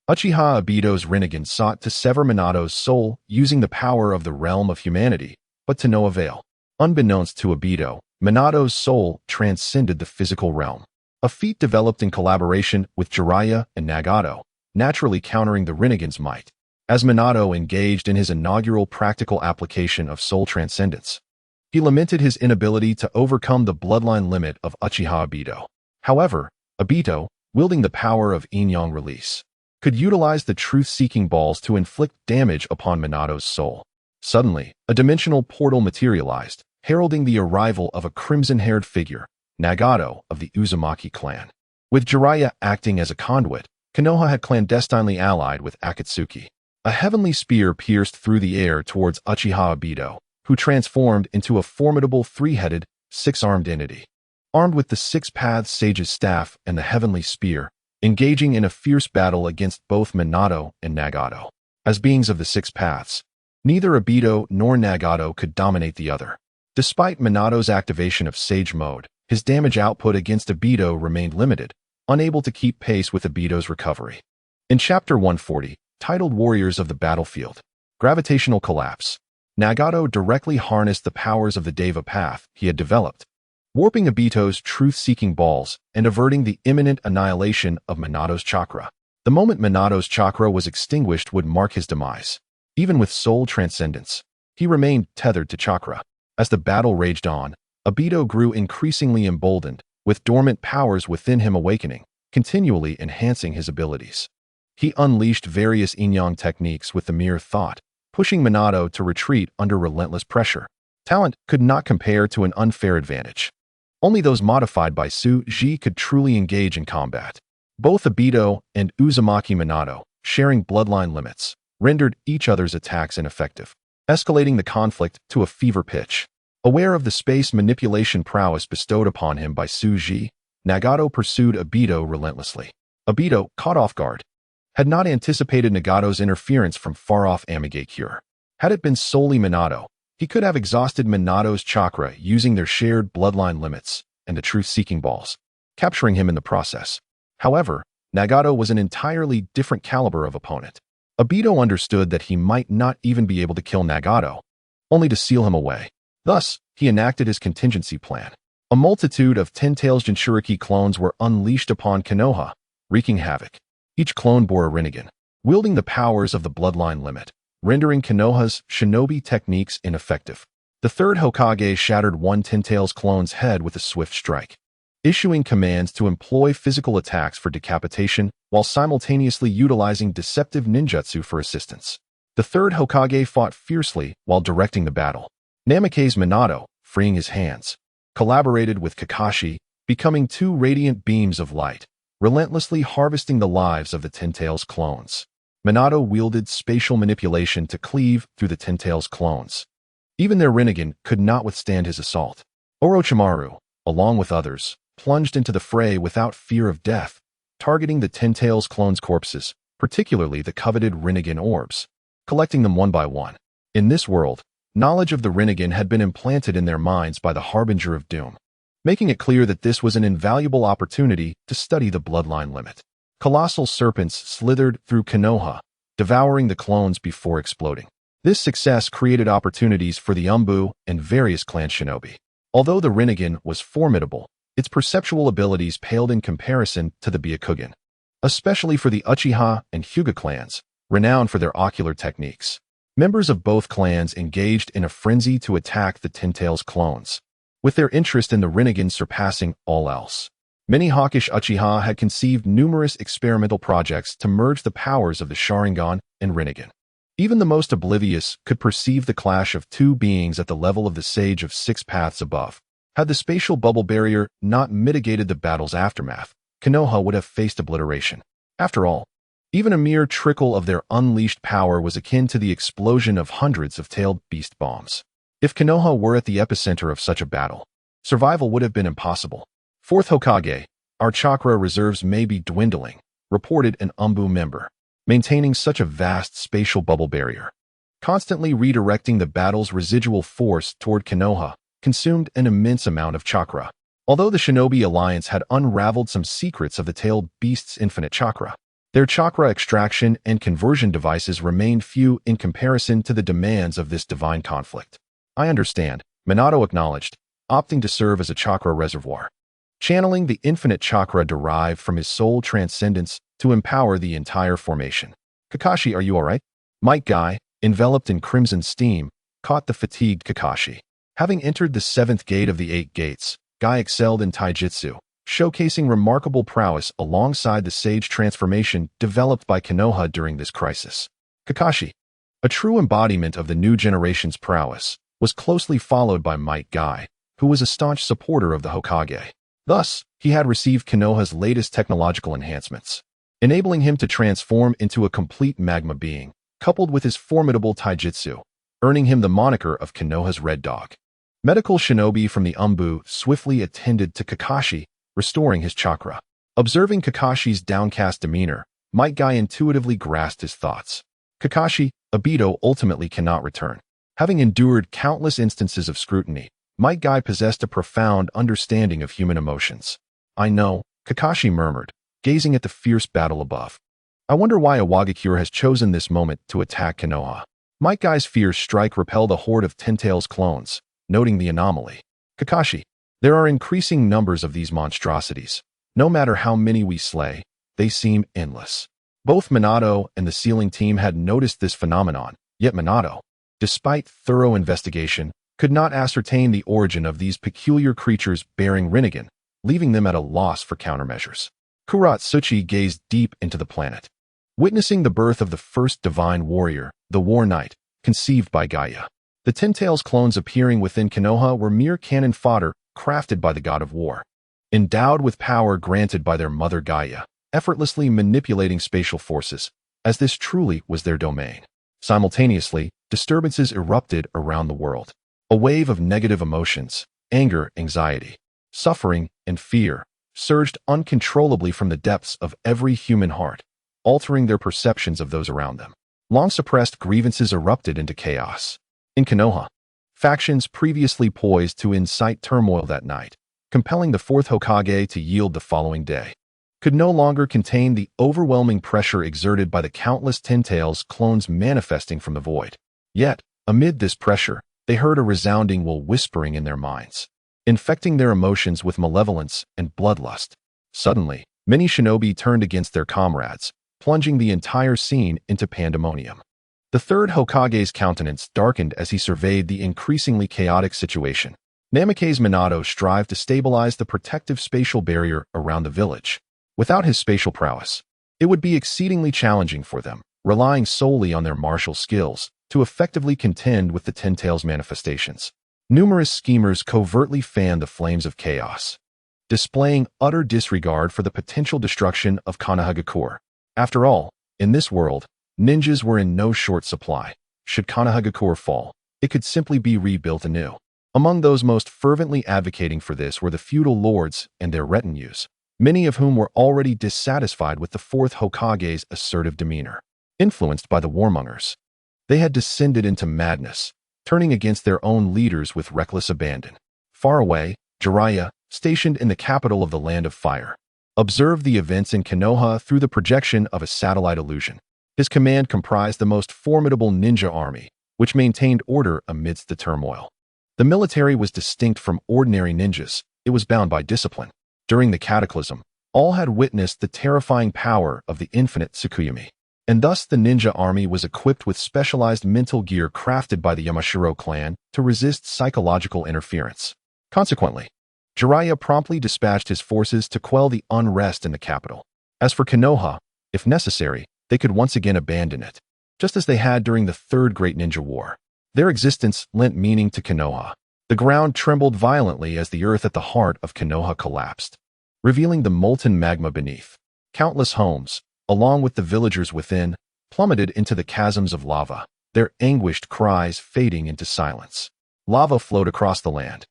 Uchiha Obito's Rinnegan sought to sever Minato's soul using the power of the realm of humanity, but to no avail. Unbeknownst to Obito, Minato's soul transcended the physical realm, a feat developed in collaboration with Jiraiya and Nagato, naturally countering the Rinnegan's might. As Minato engaged in his inaugural practical application of soul transcendence, he lamented his inability to overcome the bloodline limit of Uchiha Obito. However, Obito, wielding the power of Yin-Yang release, could utilize the truth-seeking balls to inflict damage upon Minato's soul. Suddenly, a dimensional portal materialized, heralding the arrival of a crimson-haired figure, Nagato of the Uzumaki clan. With Jiraiya acting as a conduit, Konoha had clandestinely allied with Akatsuki. A heavenly spear pierced through the air towards Uchiha Obito, who transformed into a formidable three-headed, six-armed entity. Armed with the Six Paths Sage's staff and the heavenly spear, engaging in a fierce battle against both Minato and Nagato. As beings of the Six Paths, neither Obito nor Nagato could dominate the other. Despite Minato's activation of Sage Mode, his damage output against Obito remained limited, unable to keep pace with Obito's recovery. In Chapter 140, titled Warriors of the Battlefield, Gravitational Collapse, Nagato directly harnessed the powers of the Deva Path he had developed, warping Obito's truth-seeking balls and averting the imminent annihilation of Minato's chakra. The moment Minato's chakra was extinguished would mark his demise. Even with soul transcendence, he remained tethered to chakra. As the battle raged on, Obito grew increasingly emboldened, with dormant powers within him awakening, continually enhancing his abilities. He unleashed various Yin-Yang techniques with the mere thought, pushing Minato to retreat under relentless pressure. Talent could not compare to an unfair advantage. Only those modified by Su-Ji could truly engage in combat. Both Obito and Uzumaki Minato, sharing bloodline limits, rendered each other's attacks ineffective, escalating the conflict to a fever pitch. Aware of the space manipulation prowess bestowed upon him by Su-Ji, Nagato pursued Obito relentlessly. Obito, caught off guard, had not anticipated Nagato's interference from far-off Amigakure. Had it been solely Minato, He could have exhausted Minato's chakra using their shared bloodline limits and the truth-seeking balls, capturing him in the process. However, Nagato was an entirely different caliber of opponent. Obito understood that he might not even be able to kill Nagato, only to seal him away. Thus, he enacted his contingency plan. A multitude of Ten-Tails Jinchuriki clones were unleashed upon Konoha, wreaking havoc. Each clone bore a Rinnegan, wielding the powers of the bloodline limit, rendering Konoha's shinobi techniques ineffective. The third Hokage shattered one Ten-Tails clone's head with a swift strike, issuing commands to employ physical attacks for decapitation while simultaneously utilizing deceptive ninjutsu for assistance. The third Hokage fought fiercely while directing the battle. Namake's Minato, freeing his hands, collaborated with Kakashi, becoming two radiant beams of light, relentlessly harvesting the lives of the Ten-Tails clones. Minato wielded spatial manipulation to cleave through the Ten-Tails clones. Even their Rinnegan could not withstand his assault. Orochimaru, along with others, plunged into the fray without fear of death, targeting the Ten-Tails clones' corpses, particularly the coveted Rinnegan orbs, collecting them one by one. In this world, knowledge of the Rinnegan had been implanted in their minds by the Harbinger of Doom, making it clear that this was an invaluable opportunity to study the bloodline limit. Colossal serpents slithered through Konoha, devouring the clones before exploding. This success created opportunities for the Umbu and various clan shinobi. Although the Rinnegan was formidable, its perceptual abilities paled in comparison to the Byakugan, especially for the Uchiha and Hyuga clans, renowned for their ocular techniques. Members of both clans engaged in a frenzy to attack the Ten-Tails clones, with their interest in the Rinnegan surpassing all else. Many hawkish Uchiha had conceived numerous experimental projects to merge the powers of the Sharingan and Rinnegan. Even the most oblivious could perceive the clash of two beings at the level of the Sage of Six Paths above. Had the spatial bubble barrier not mitigated the battle's aftermath, Konoha would have faced obliteration. After all, even a mere trickle of their unleashed power was akin to the explosion of hundreds of tailed beast bombs. If Konoha were at the epicenter of such a battle, survival would have been impossible. Fourth Hokage, our chakra reserves may be dwindling, reported an Umbu member. Maintaining such a vast spatial bubble barrier, constantly redirecting the battle's residual force toward Konoha, consumed an immense amount of chakra. Although the Shinobi Alliance had unraveled some secrets of the tailed beast's infinite chakra, their chakra extraction and conversion devices remained few in comparison to the demands of this divine conflict. I understand, Minato acknowledged, opting to serve as a chakra reservoir, channeling the infinite chakra derived from his soul transcendence to empower the entire formation. Kakashi, are you alright? Might Guy, enveloped in crimson steam, caught the fatigued Kakashi. Having entered the seventh gate of the 8 gates, Guy excelled in taijutsu, showcasing remarkable prowess alongside the sage transformation developed by Konoha during this crisis. Kakashi, a true embodiment of the new generation's prowess, was closely followed by Might Guy, who was a staunch supporter of the Hokage. Thus, he had received Konoha's latest technological enhancements, enabling him to transform into a complete magma being, coupled with his formidable taijutsu, earning him the moniker of Konoha's Red Dog. Medical shinobi from the Umbu swiftly attended to Kakashi, restoring his chakra. Observing Kakashi's downcast demeanor, Might Guy intuitively grasped his thoughts. Kakashi, Obito ultimately cannot return. Having endured countless instances of scrutiny, Might Guy possessed a profound understanding of human emotions. I know, Kakashi murmured, gazing at the fierce battle above. I wonder why Awagakure has chosen this moment to attack Konoha. Might Guy's fierce strike repelled a horde of Ten-Tails clones, noting the anomaly. Kakashi, there are increasing numbers of these monstrosities. No matter how many we slay, they seem endless. Both Minato and the sealing team had noticed this phenomenon, yet Minato, despite thorough investigation, could not ascertain the origin of these peculiar creatures bearing Rinnegan, leaving them at a loss for countermeasures. Otsutsuki gazed deep into the planet, witnessing the birth of the first divine warrior, the War Knight, conceived by Gaia. The Ten-Tails clones appearing within Konoha were mere cannon fodder crafted by the god of war, endowed with power granted by their mother Gaia, effortlessly manipulating spatial forces, as this truly was their domain. Simultaneously, disturbances erupted around the world. A wave of negative emotions, anger, anxiety, suffering, and fear, surged uncontrollably from the depths of every human heart, altering their perceptions of those around them. Long-suppressed grievances erupted into chaos. In Konoha, factions previously poised to incite turmoil that night, compelling the fourth Hokage to yield the following day, could no longer contain the overwhelming pressure exerted by the countless Ten-Tails clones manifesting from the void. Yet, amid this pressure, they heard a resounding will whispering in their minds, infecting their emotions with malevolence and bloodlust. Suddenly, many shinobi turned against their comrades, plunging the entire scene into pandemonium. The third Hokage's countenance darkened as he surveyed the increasingly chaotic situation. Namake's Minato strived to stabilize the protective spatial barrier around the village. Without his spatial prowess, it would be exceedingly challenging for them, relying solely on their martial skills, to effectively contend with the Ten-Tails manifestations. Numerous schemers covertly fanned the flames of chaos, displaying utter disregard for the potential destruction of Konohagakure. After all, in this world, ninjas were in no short supply. Should Konohagakure fall, it could simply be rebuilt anew. Among those most fervently advocating for this were the feudal lords and their retinues, many of whom were already dissatisfied with the fourth Hokage's assertive demeanor. Influenced by the warmongers, they had descended into madness, turning against their own leaders with reckless abandon. Far away, Jiraiya, stationed in the capital of the Land of Fire, observed the events in Konoha through the projection of a satellite illusion. His command comprised the most formidable ninja army, which maintained order amidst the turmoil. The military was distinct from ordinary ninjas. It was bound by discipline. During the cataclysm, all had witnessed the terrifying power of the infinite Tsukuyomi, and thus the ninja army was equipped with specialized mental gear crafted by the Yamashiro clan to resist psychological interference. Consequently, Jiraiya promptly dispatched his forces to quell the unrest in the capital. As for Konoha, if necessary, they could once again abandon it, just as they had during the Third Great Ninja War. Their existence lent meaning to Konoha. The ground trembled violently as the earth at the heart of Konoha collapsed, revealing the molten magma beneath. Countless homes, along with the villagers within, plummeted into the chasms of lava, their anguished cries fading into silence. Lava flowed across the land.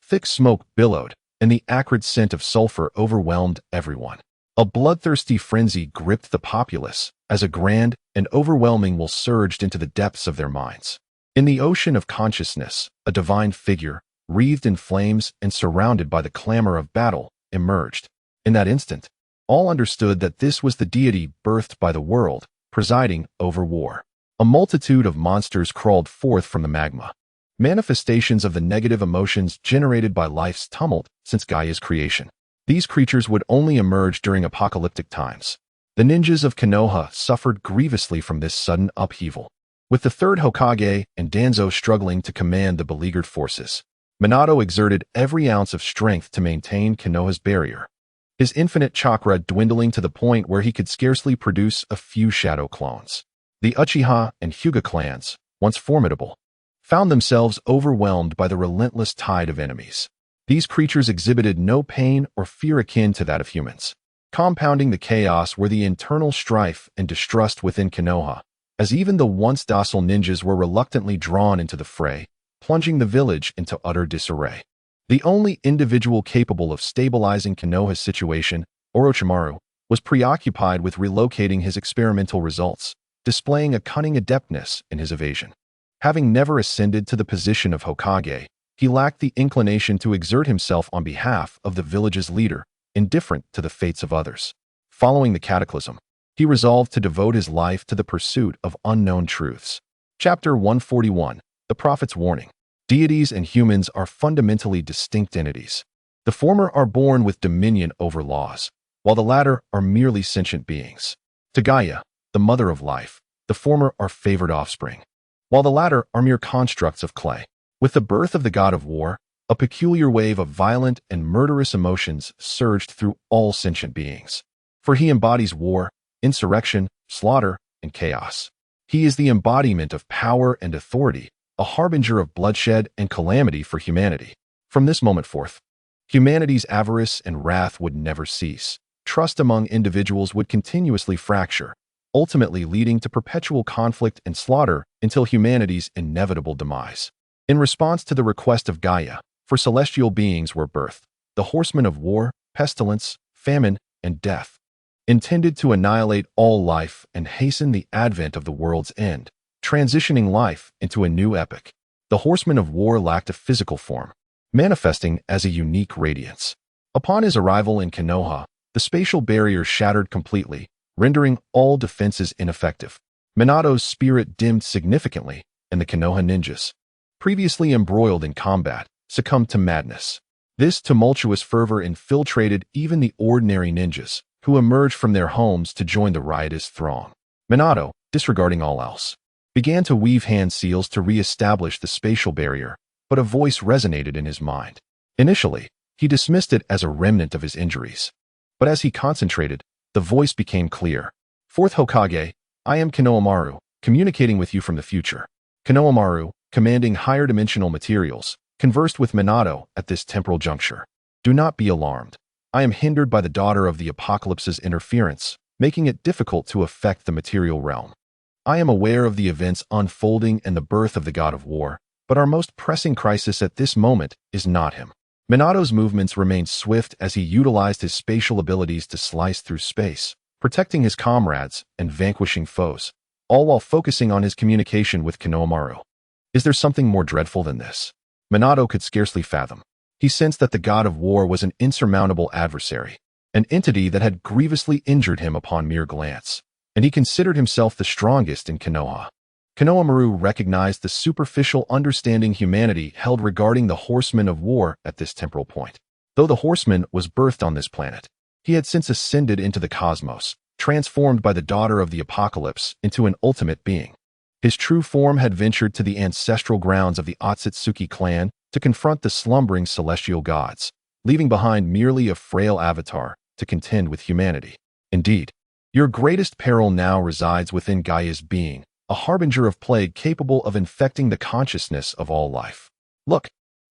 Thick smoke billowed, and the acrid scent of sulfur overwhelmed everyone. A bloodthirsty frenzy gripped the populace as a grand and overwhelming will surged into the depths of their minds. In the ocean of consciousness, a divine figure, wreathed in flames and surrounded by the clamor of battle, emerged. In that instant, all understood that this was the deity birthed by the world, presiding over war. A multitude of monsters crawled forth from the magma, manifestations of the negative emotions generated by life's tumult since Gaia's creation. These creatures would only emerge during apocalyptic times. The ninjas of Konoha suffered grievously from this sudden upheaval. With the third Hokage and Danzo struggling to command the beleaguered forces, Minato exerted every ounce of strength to maintain Konoha's barrier, his infinite chakra dwindling to the point where he could scarcely produce a few shadow clones. The Uchiha and Hyuga clans, once formidable, found themselves overwhelmed by the relentless tide of enemies. These creatures exhibited no pain or fear akin to that of humans. Compounding the chaos were the internal strife and distrust within Konoha, as even the once docile ninjas were reluctantly drawn into the fray, plunging the village into utter disarray. The only individual capable of stabilizing Konoha's situation, Orochimaru, was preoccupied with relocating his experimental results, displaying a cunning adeptness in his evasion. Having never ascended to the position of Hokage, he lacked the inclination to exert himself on behalf of the village's leader, indifferent to the fates of others. Following the cataclysm, he resolved to devote his life to the pursuit of unknown truths. Chapter 141, The Prophet's Warning. Deities and humans are fundamentally distinct entities. The former are born with dominion over laws, while the latter are merely sentient beings. To Gaia, the mother of life, the former are favored offspring, while the latter are mere constructs of clay. With the birth of the god of war, a peculiar wave of violent and murderous emotions surged through all sentient beings. For he embodies war, insurrection, slaughter, and chaos. He is the embodiment of power and authority, a harbinger of bloodshed and calamity for humanity. From this moment forth, humanity's avarice and wrath would never cease. Trust among individuals would continuously fracture, ultimately leading to perpetual conflict and slaughter until humanity's inevitable demise. In response to the request of Gaia, for celestial beings were birthed, the horsemen of war, pestilence, famine, and death, intended to annihilate all life and hasten the advent of the world's end, transitioning life into a new epoch. The horseman of war lacked a physical form, manifesting as a unique radiance. Upon his arrival in Konoha, the spatial barrier shattered completely, rendering all defenses ineffective. Minato's spirit dimmed significantly, and the Konoha ninjas, previously embroiled in combat, succumbed to madness. This tumultuous fervor infiltrated even the ordinary ninjas, who emerged from their homes to join the riotous throng. Minato, disregarding all else, began to weave hand seals to re-establish the spatial barrier, but a voice resonated in his mind. Initially, he dismissed it as a remnant of his injuries. But as he concentrated, the voice became clear. Fourth Hokage, I am Konohamaru, communicating with you from the future. Konohamaru, commanding higher dimensional materials, conversed with Minato at this temporal juncture. Do not be alarmed. I am hindered by the daughter of the Apocalypse's interference, making it difficult to affect the material realm. I am aware of the events unfolding and the birth of the god of war, but our most pressing crisis at this moment is not him. Minato's movements remained swift as he utilized his spatial abilities to slice through space, protecting his comrades and vanquishing foes, all while focusing on his communication with Konohamaru. Is there something more dreadful than this? Minato could scarcely fathom. He sensed that the god of war was an insurmountable adversary, an entity that had grievously injured him upon mere glance, and he considered himself the strongest in Konoha. Konohamaru recognized the superficial understanding humanity held regarding the horseman of war at this temporal point. Though the horseman was birthed on this planet, he had since ascended into the cosmos, transformed by the daughter of the Apocalypse into an ultimate being. His true form had ventured to the ancestral grounds of the Otsutsuki clan to confront the slumbering celestial gods, leaving behind merely a frail avatar to contend with humanity. Indeed, your greatest peril now resides within Gaia's being, a harbinger of plague capable of infecting the consciousness of all life. Look,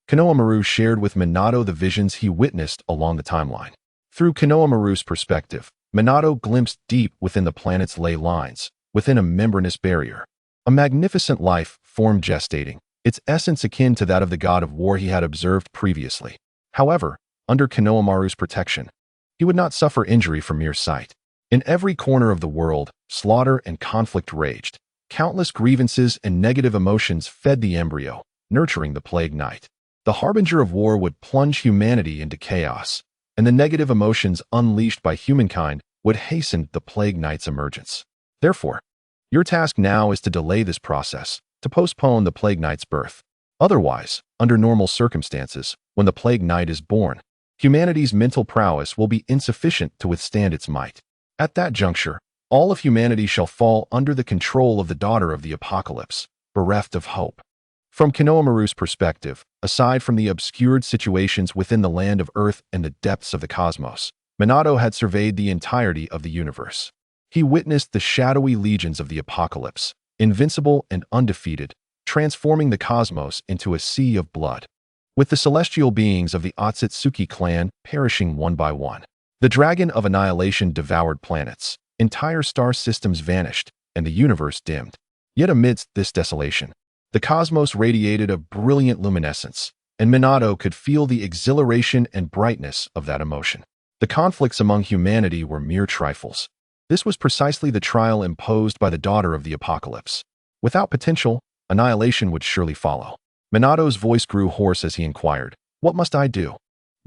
Konohamaru shared with Minato the visions he witnessed along the timeline. Through Konohamaru's perspective, Minato glimpsed deep within the planet's ley lines, within a membranous barrier. A magnificent life form gestating, its essence akin to that of the god of war he had observed previously. However, under Konohamaru's protection, he would not suffer injury from mere sight. In every corner of the world, slaughter and conflict raged. Countless grievances and negative emotions fed the embryo, nurturing the plague knight. The harbinger of war would plunge humanity into chaos, and the negative emotions unleashed by humankind would hasten the plague knight's emergence. Therefore, your task now is to delay this process, to postpone the plague knight's birth. Otherwise, under normal circumstances, when the plague knight is born, humanity's mental prowess will be insufficient to withstand its might. At that juncture, all of humanity shall fall under the control of the daughter of the Apocalypse, bereft of hope. From Konohamaru's perspective, aside from the obscured situations within the land of Earth and the depths of the cosmos, Minato had surveyed the entirety of the universe. He witnessed the shadowy legions of the Apocalypse, invincible and undefeated, transforming the cosmos into a sea of blood, with the celestial beings of the Otsutsuki clan perishing one by one. The dragon of annihilation devoured planets. Entire star systems vanished, and the universe dimmed. Yet amidst this desolation, the cosmos radiated a brilliant luminescence, and Minato could feel the exhilaration and brightness of that emotion. The conflicts among humanity were mere trifles. This was precisely the trial imposed by the daughter of the Apocalypse. Without potential, annihilation would surely follow. Minato's voice grew hoarse as he inquired, "What must I do?"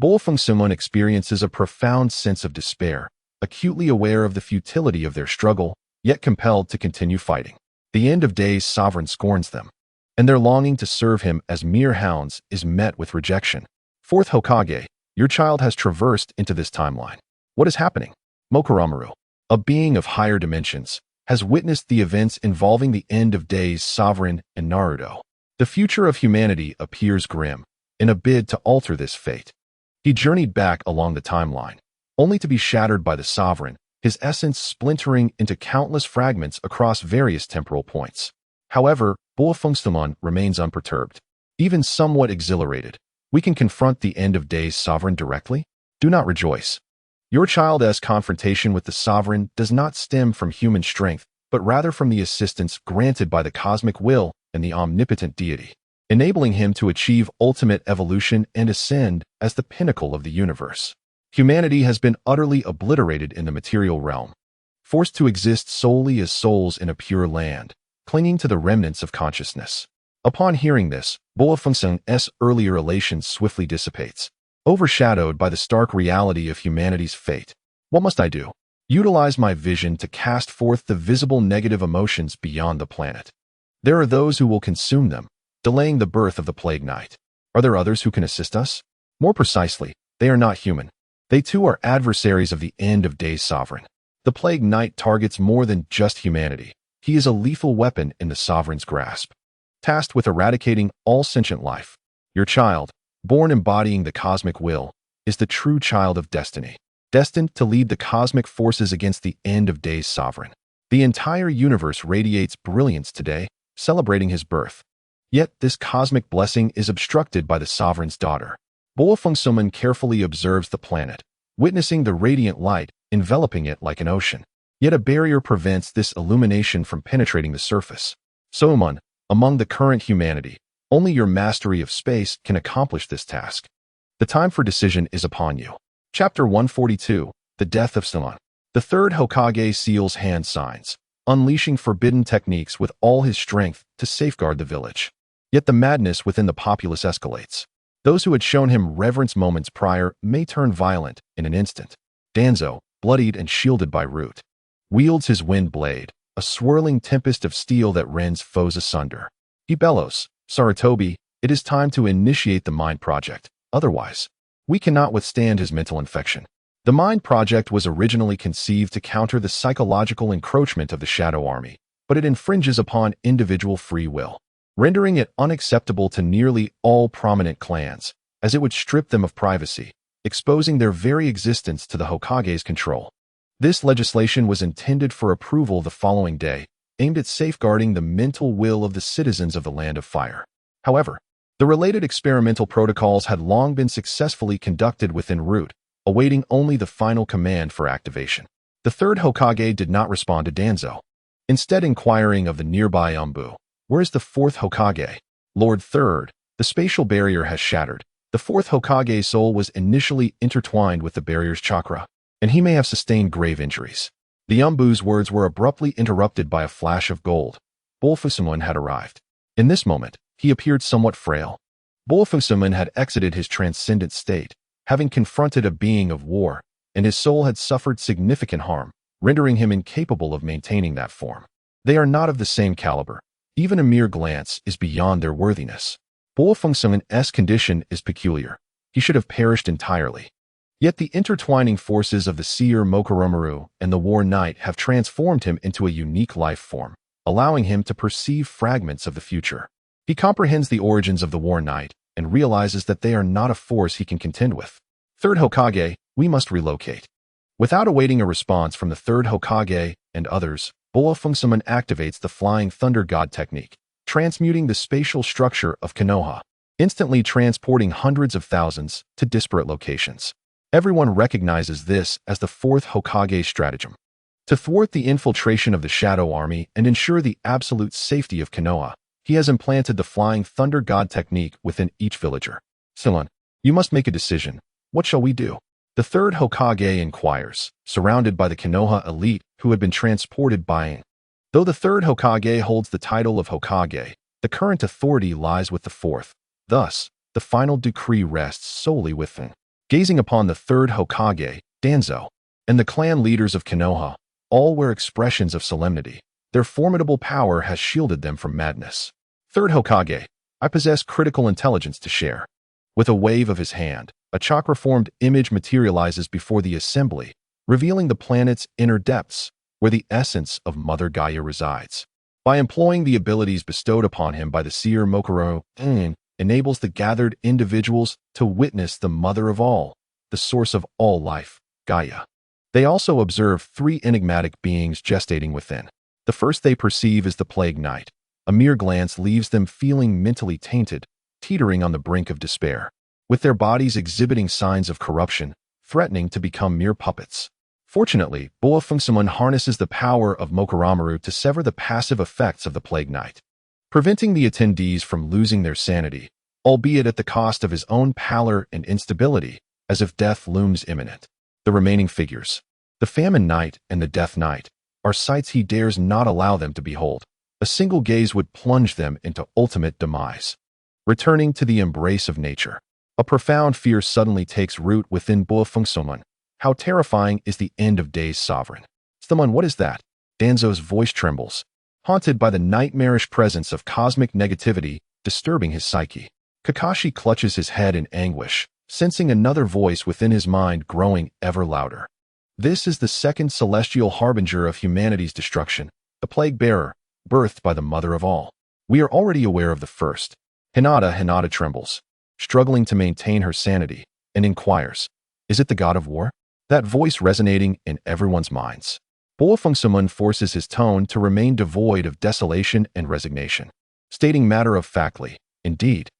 Bolfengsumun experiences a profound sense of despair, acutely aware of the futility of their struggle, yet compelled to continue fighting. The end of days sovereign scorns them, and their longing to serve him as mere hounds is met with rejection. Fourth Hokage, your child has traversed into this timeline. What is happening? Mokuramaru, a being of higher dimensions, has witnessed the events involving the end of days sovereign and Naruto. The future of humanity appears grim, in a bid to alter this fate. He journeyed back along the timeline, only to be shattered by the sovereign, his essence splintering into countless fragments across various temporal points. However, Bolfengsumun remains unperturbed. Even somewhat exhilarated, we can confront the end of days sovereign directly? Do not rejoice. Your child's confrontation with the sovereign does not stem from human strength, but rather from the assistance granted by the cosmic will and the omnipotent deity, enabling him to achieve ultimate evolution and ascend as the pinnacle of the universe. Humanity has been utterly obliterated in the material realm, forced to exist solely as souls in a pure land, clinging to the remnants of consciousness. Upon hearing this, Boafeng's earlier elation swiftly dissipates, overshadowed by the stark reality of humanity's fate. What must I do? Utilize my vision to cast forth the visible negative emotions beyond the planet. There are those who will consume them, delaying the birth of the Plague Knight. Are there others who can assist us? More precisely, they are not human. They too are adversaries of the end of days sovereign. The Plague Knight targets more than just humanity. He is a lethal weapon in the sovereign's grasp, tasked with eradicating all sentient life. Your child, born embodying the cosmic will, is the true child of destiny, destined to lead the cosmic forces against the end of days sovereign. The entire universe radiates brilliance today, celebrating his birth. Yet this cosmic blessing is obstructed by the sovereign's daughter. Boafeng's carefully observes the planet, witnessing the radiant light enveloping it like an ocean. Yet a barrier prevents this illumination from penetrating the surface. So, among the current humanity, only your mastery of space can accomplish this task. The time for decision is upon you. Chapter 142, The Death of Silon. The third Hokage seals hand signs, unleashing forbidden techniques with all his strength to safeguard the village. Yet the madness within the populace escalates. Those who had shown him reverence moments prior may turn violent in an instant. Danzo, bloodied and shielded by Root, wields his wind blade, a swirling tempest of steel that rends foes asunder. He bellows, Sarutobi, it is time to initiate the Mind Project. Otherwise, we cannot withstand his mental infection. The Mind Project was originally conceived to counter the psychological encroachment of the Shadow Army, but it infringes upon individual free will, rendering it unacceptable to nearly all prominent clans, as it would strip them of privacy, exposing their very existence to the Hokage's control. This legislation was intended for approval the following day, aimed at safeguarding the mental will of the citizens of the Land of Fire. However, the related experimental protocols had long been successfully conducted within Root, awaiting only the final command for activation. The third Hokage did not respond to Danzo, instead inquiring of the nearby Umbu, "Where is the fourth Hokage?" "Lord Third, the spatial barrier has shattered. The fourth Hokage's soul was initially intertwined with the barrier's chakra, and he may have sustained grave injuries." The Umbu's words were abruptly interrupted by a flash of gold. Boafeng's had arrived. In this moment, he appeared somewhat frail. Boafeng's had exited his transcendent state, having confronted a being of war, and his soul had suffered significant harm, rendering him incapable of maintaining that form. They are not of the same caliber. Even a mere glance is beyond their worthiness. Boafeng's condition is peculiar. He should have perished entirely. Yet the intertwining forces of the seer Mokuromaru and the War Knight have transformed him into a unique life form, allowing him to perceive fragments of the future. He comprehends the origins of the War Knight and realizes that they are not a force he can contend with. "Third Hokage, we must relocate." Without awaiting a response from the third Hokage and others, Boafeng's activates the Flying Thunder God technique, transmuting the spatial structure of Konoha, instantly transporting hundreds of thousands to disparate locations. Everyone recognizes this as the fourth Hokage's stratagem. To thwart the infiltration of the Shadow Army and ensure the absolute safety of Konoha, he has implanted the Flying Thunder God technique within each villager. "Silon, you must make a decision. What shall we do?" The third Hokage inquires, surrounded by the Konoha elite who had been transported by Aang. Though the third Hokage holds the title of Hokage, the current authority lies with the fourth. Thus, the final decree rests solely with Aang. Gazing upon the third Hokage, Danzo, and the clan leaders of Konoha, all wear expressions of solemnity. Their formidable power has shielded them from madness. "Third Hokage, I possess critical intelligence to share." With a wave of his hand, a chakra-formed image materializes before the assembly, revealing the planet's inner depths, where the essence of Mother Gaia resides. By employing the abilities bestowed upon him by the seer Mokuromaru, Aang enables the gathered individuals to witness the mother of all, the source of all life, Gaia. They also observe three enigmatic beings gestating within. The first they perceive is the Plague Knight. A mere glance leaves them feeling mentally tainted, teetering on the brink of despair, with their bodies exhibiting signs of corruption, threatening to become mere puppets. Fortunately, Boafeng's harnesses the power of Mokuromaru to sever the passive effects of the Plague Knight, preventing the attendees from losing their sanity, albeit at the cost of his own pallor and instability, as if death looms imminent. The remaining figures, the Famine Knight and the Death Knight, are sights he dares not allow them to behold. A single gaze would plunge them into ultimate demise. Returning to the embrace of nature. A profound fear suddenly takes root within Dou Qi. How terrifying is the end of days sovereign? Someone, what is that? Danzo's voice trembles, haunted by the nightmarish presence of cosmic negativity disturbing his psyche. Kakashi clutches his head in anguish, sensing another voice within his mind growing ever louder. This is the second celestial harbinger of humanity's destruction, the plague bearer, birthed by the mother of all. We are already aware of the first. Hinata trembles, struggling to maintain her sanity, and inquires, is it the god of war? That voice resonating in everyone's minds. Dou Qi forces his tone to remain devoid of desolation and resignation, stating matter-of-factly, indeed,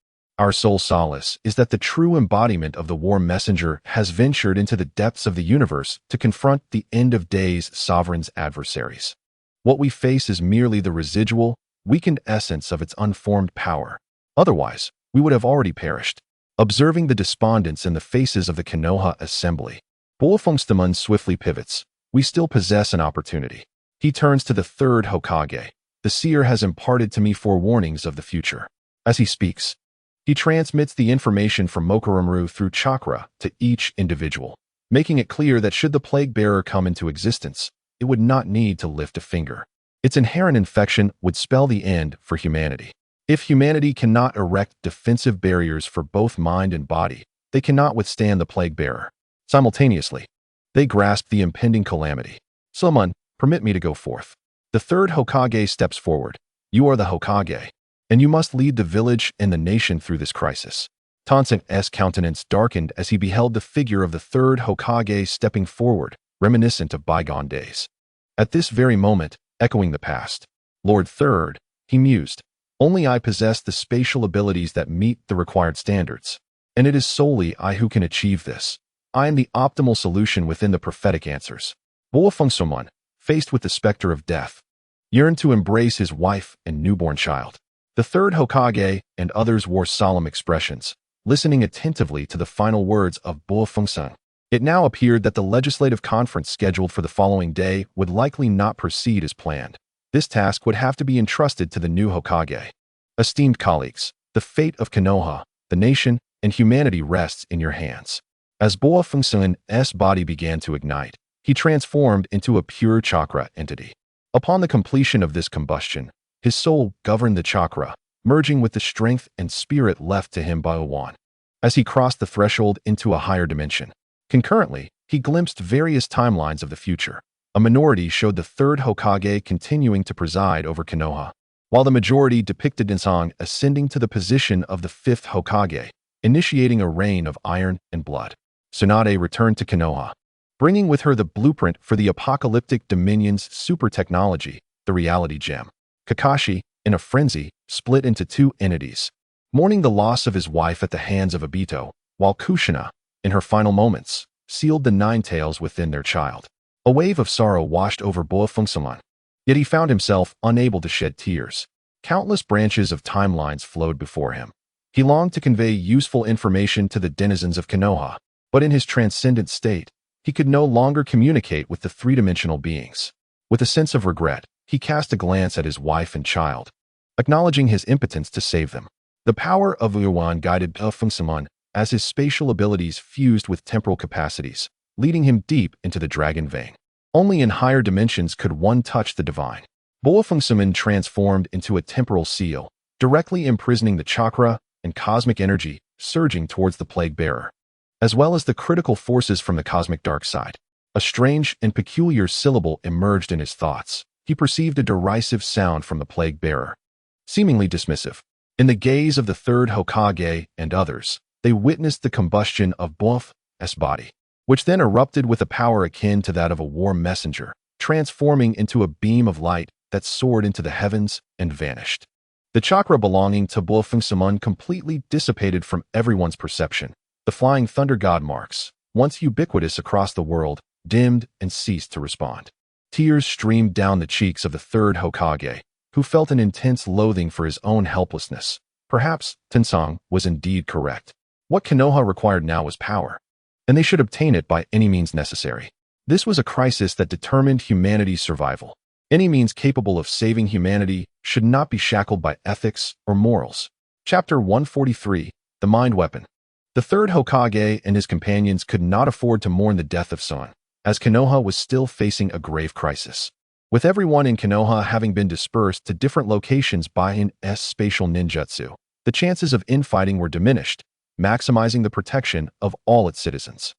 our sole solace is that the true embodiment of the war messenger has ventured into the depths of the universe to confront the end of days sovereign's adversaries. What we face is merely the residual, weakened essence of its unformed power. Otherwise, we would have already perished. Observing the despondence in the faces of the Konoha assembly, Dou Qi swiftly pivots. We still possess an opportunity. He turns to the third Hokage. The seer has imparted to me forewarnings of the future. As he speaks, he transmits the information from Mokurumaru through chakra to each individual, making it clear that should the plague bearer come into existence, it would not need to lift a finger. Its inherent infection would spell the end for humanity. If humanity cannot erect defensive barriers for both mind and body, they cannot withstand the plague bearer. Simultaneously, they grasp the impending calamity. Someone, permit me to go forth. The third Hokage steps forward. You are the Hokage, and you must lead the village and the nation through this crisis. Tansen's countenance darkened as he beheld the figure of the third Hokage stepping forward, reminiscent of bygone days. At this very moment, echoing the past. Lord Third, he mused, only I possess the spatial abilities that meet the required standards, and it is solely I who can achieve this. I am the optimal solution within the prophetic answers. Dou Qi, faced with the specter of death, yearned to embrace his wife and newborn child. The third Hokage and others wore solemn expressions, listening attentively to the final words of Dou Qi. It now appeared that the legislative conference scheduled for the following day would likely not proceed as planned. This task would have to be entrusted to the new Hokage. Esteemed colleagues, the fate of Konoha, the nation, and humanity rests in your hands. As Dou Qi body began to ignite, he transformed into a pure chakra entity. Upon the completion of this combustion, his soul governed the chakra, merging with the strength and spirit left to him by Owan. As he crossed the threshold into a higher dimension, concurrently, he glimpsed various timelines of the future. A minority showed the third Hokage continuing to preside over Konoha, while the majority depicted Insang ascending to the position of the fifth Hokage, initiating a reign of iron and blood. Tsunade returned to Konoha, bringing with her the blueprint for the apocalyptic dominion's super technology, the reality gem. Kakashi, in a frenzy, split into two entities, mourning the loss of his wife at the hands of Obito, while Kushina, in her final moments, sealed the nine tails within their child. A wave of sorrow washed over Dou Qi, yet he found himself unable to shed tears. Countless branches of timelines flowed before him. He longed to convey useful information to the denizens of Konoha, but in his transcendent state, he could no longer communicate with the three-dimensional beings. With a sense of regret, he cast a glance at his wife and child, acknowledging his impotence to save them. The power of Yuan guided Dou Qi as his spatial abilities fused with temporal capacities, leading him deep into the dragon vein. Only in higher dimensions could one touch the divine. Dou Qi transformed into a temporal seal, directly imprisoning the chakra and cosmic energy surging towards the plague bearer, as well as the critical forces from the cosmic dark side. A strange and peculiar syllable emerged in his thoughts. He perceived a derisive sound from the plague bearer, seemingly dismissive. In the gaze of the third Hokage and others, they witnessed the combustion of Dou's body, which then erupted with a power akin to that of a war messenger, transforming into a beam of light that soared into the heavens and vanished. The chakra belonging to Dou Qi completely dissipated from everyone's perception. The flying thunder god marks, once ubiquitous across the world, dimmed and ceased to respond. Tears streamed down the cheeks of the third Hokage, who felt an intense loathing for his own helplessness. Perhaps Tensang was indeed correct. What Konoha required now was power, and they should obtain it by any means necessary. This was a crisis that determined humanity's survival. Any means capable of saving humanity should not be shackled by ethics or morals. Chapter 143, The Mind Weapon. The third Hokage and his companions could not afford to mourn the death of Son, as Konoha was still facing a grave crisis. With everyone in Konoha having been dispersed to different locations by an spatial ninjutsu, the chances of infighting were diminished, maximizing the protection of all its citizens.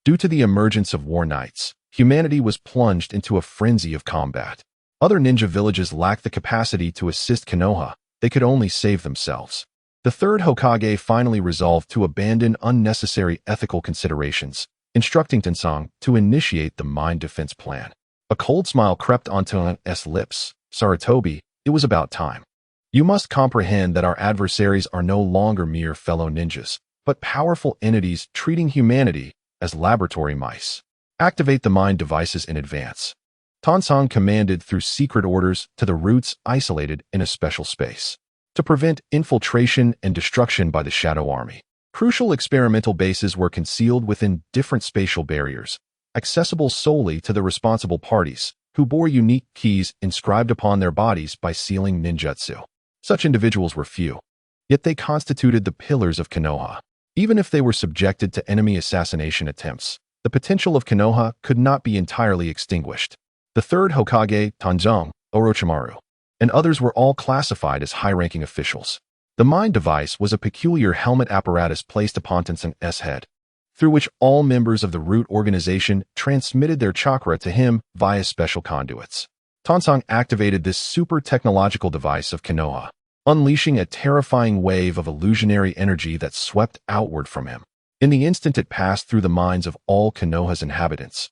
Due to the emergence of war knights, humanity was plunged into a frenzy of combat. Other ninja villages lacked the capacity to assist Konoha, they could only save themselves. The third Hokage finally resolved to abandon unnecessary ethical considerations, instructing Tensong to initiate the mind defense plan. A cold smile crept onto his lips. Sarutobi, it was about time. You must comprehend that our adversaries are no longer mere fellow ninjas, but powerful entities treating humanity as laboratory mice. Activate the mind devices in advance. Tensong commanded through secret orders to the roots isolated in a special space to prevent infiltration and destruction by the Shadow Army. Crucial experimental bases were concealed within different spatial barriers, accessible solely to the responsible parties, who bore unique keys inscribed upon their bodies by sealing ninjutsu. Such individuals were few, yet they constituted the pillars of Konoha. Even if they were subjected to enemy assassination attempts, the potential of Konoha could not be entirely extinguished. The third Hokage, Tenzong, Orochimaru, and others were all classified as high-ranking officials. The mind device was a peculiar helmet apparatus placed upon Tenzong's head, through which all members of the root organization transmitted their chakra to him via special conduits. Tenzong activated this super-technological device of Konoha, unleashing a terrifying wave of illusionary energy that swept outward from him. In the instant it passed through the minds of all Konoha's inhabitants,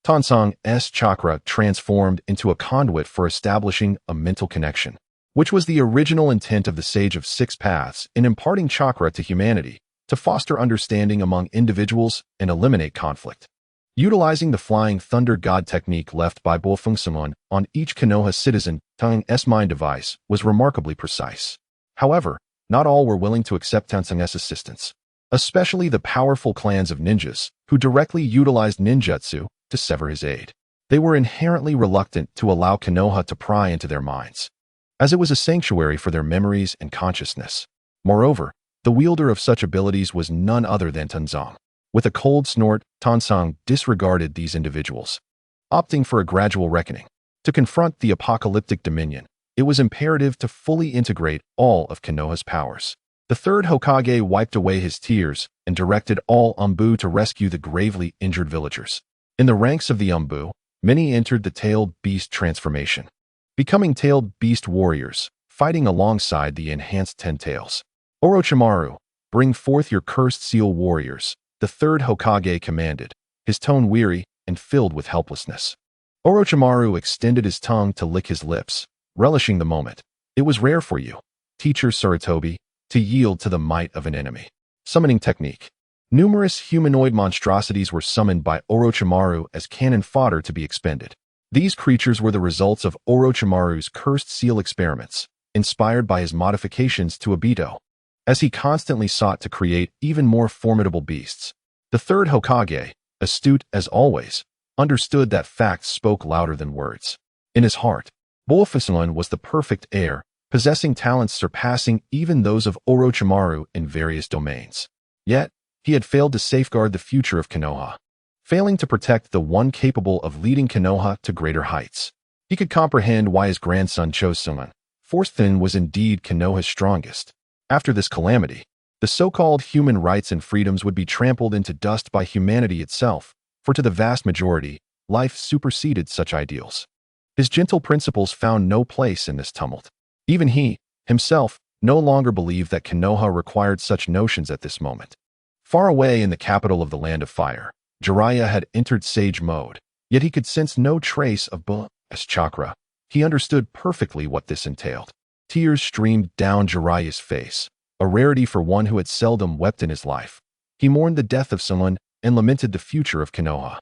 Tenzong's chakra transformed into a conduit for establishing a mental connection, which was the original intent of the Sage of Six Paths in imparting chakra to humanity, to foster understanding among individuals and eliminate conflict. Utilizing the Flying Thunder God technique left by Bofengsimon on each Konoha citizen, Tenzong's mind device was remarkably precise. However, not all were willing to accept Tenzong's assistance, especially the powerful clans of ninjas, who directly utilized ninjutsu to sever his aid. They were inherently reluctant to allow Konoha to pry into their minds, as it was a sanctuary for their memories and consciousness. Moreover, the wielder of such abilities was none other than Tenzong. With a cold snort, Tenzong disregarded these individuals, opting for a gradual reckoning. To confront the apocalyptic dominion, it was imperative to fully integrate all of Konoha's powers. The third Hokage wiped away his tears and directed all Umbu to rescue the gravely injured villagers. In the ranks of the Umbu, many entered the tailed beast transformation, becoming tailed beast warriors, fighting alongside the enhanced Ten Tails. Orochimaru, bring forth your cursed seal warriors, the third Hokage commanded, his tone weary and filled with helplessness. Orochimaru extended his tongue to lick his lips, relishing the moment. It was rare for you, teacher Sarutobi, to yield to the might of an enemy. Summoning technique. Numerous humanoid monstrosities were summoned by Orochimaru as cannon fodder to be expended. These creatures were the results of Orochimaru's cursed seal experiments, inspired by his modifications to Obito, as he constantly sought to create even more formidable beasts. The third Hokage, astute as always, understood that facts spoke louder than words. In his heart, Bofengsimon was the perfect heir, possessing talents surpassing even those of Orochimaru in various domains. Yet, he had failed to safeguard the future of Konoha, failing to protect the one capable of leading Konoha to greater heights. He could comprehend why his grandson chose Suman. Force-thin was indeed Konoha's strongest. After this calamity, the so-called human rights and freedoms would be trampled into dust by humanity itself, for to the vast majority, life superseded such ideals. His gentle principles found no place in this tumult. Even he, himself, no longer believed that Konoha required such notions at this moment. Far away in the capital of the Land of Fire, Jiraiya had entered sage mode, yet he could sense no trace of Bull's chakra. He understood perfectly what this entailed. Tears streamed down Jiraiya's face, a rarity for one who had seldom wept in his life. He mourned the death of someone and lamented the future of Konoha.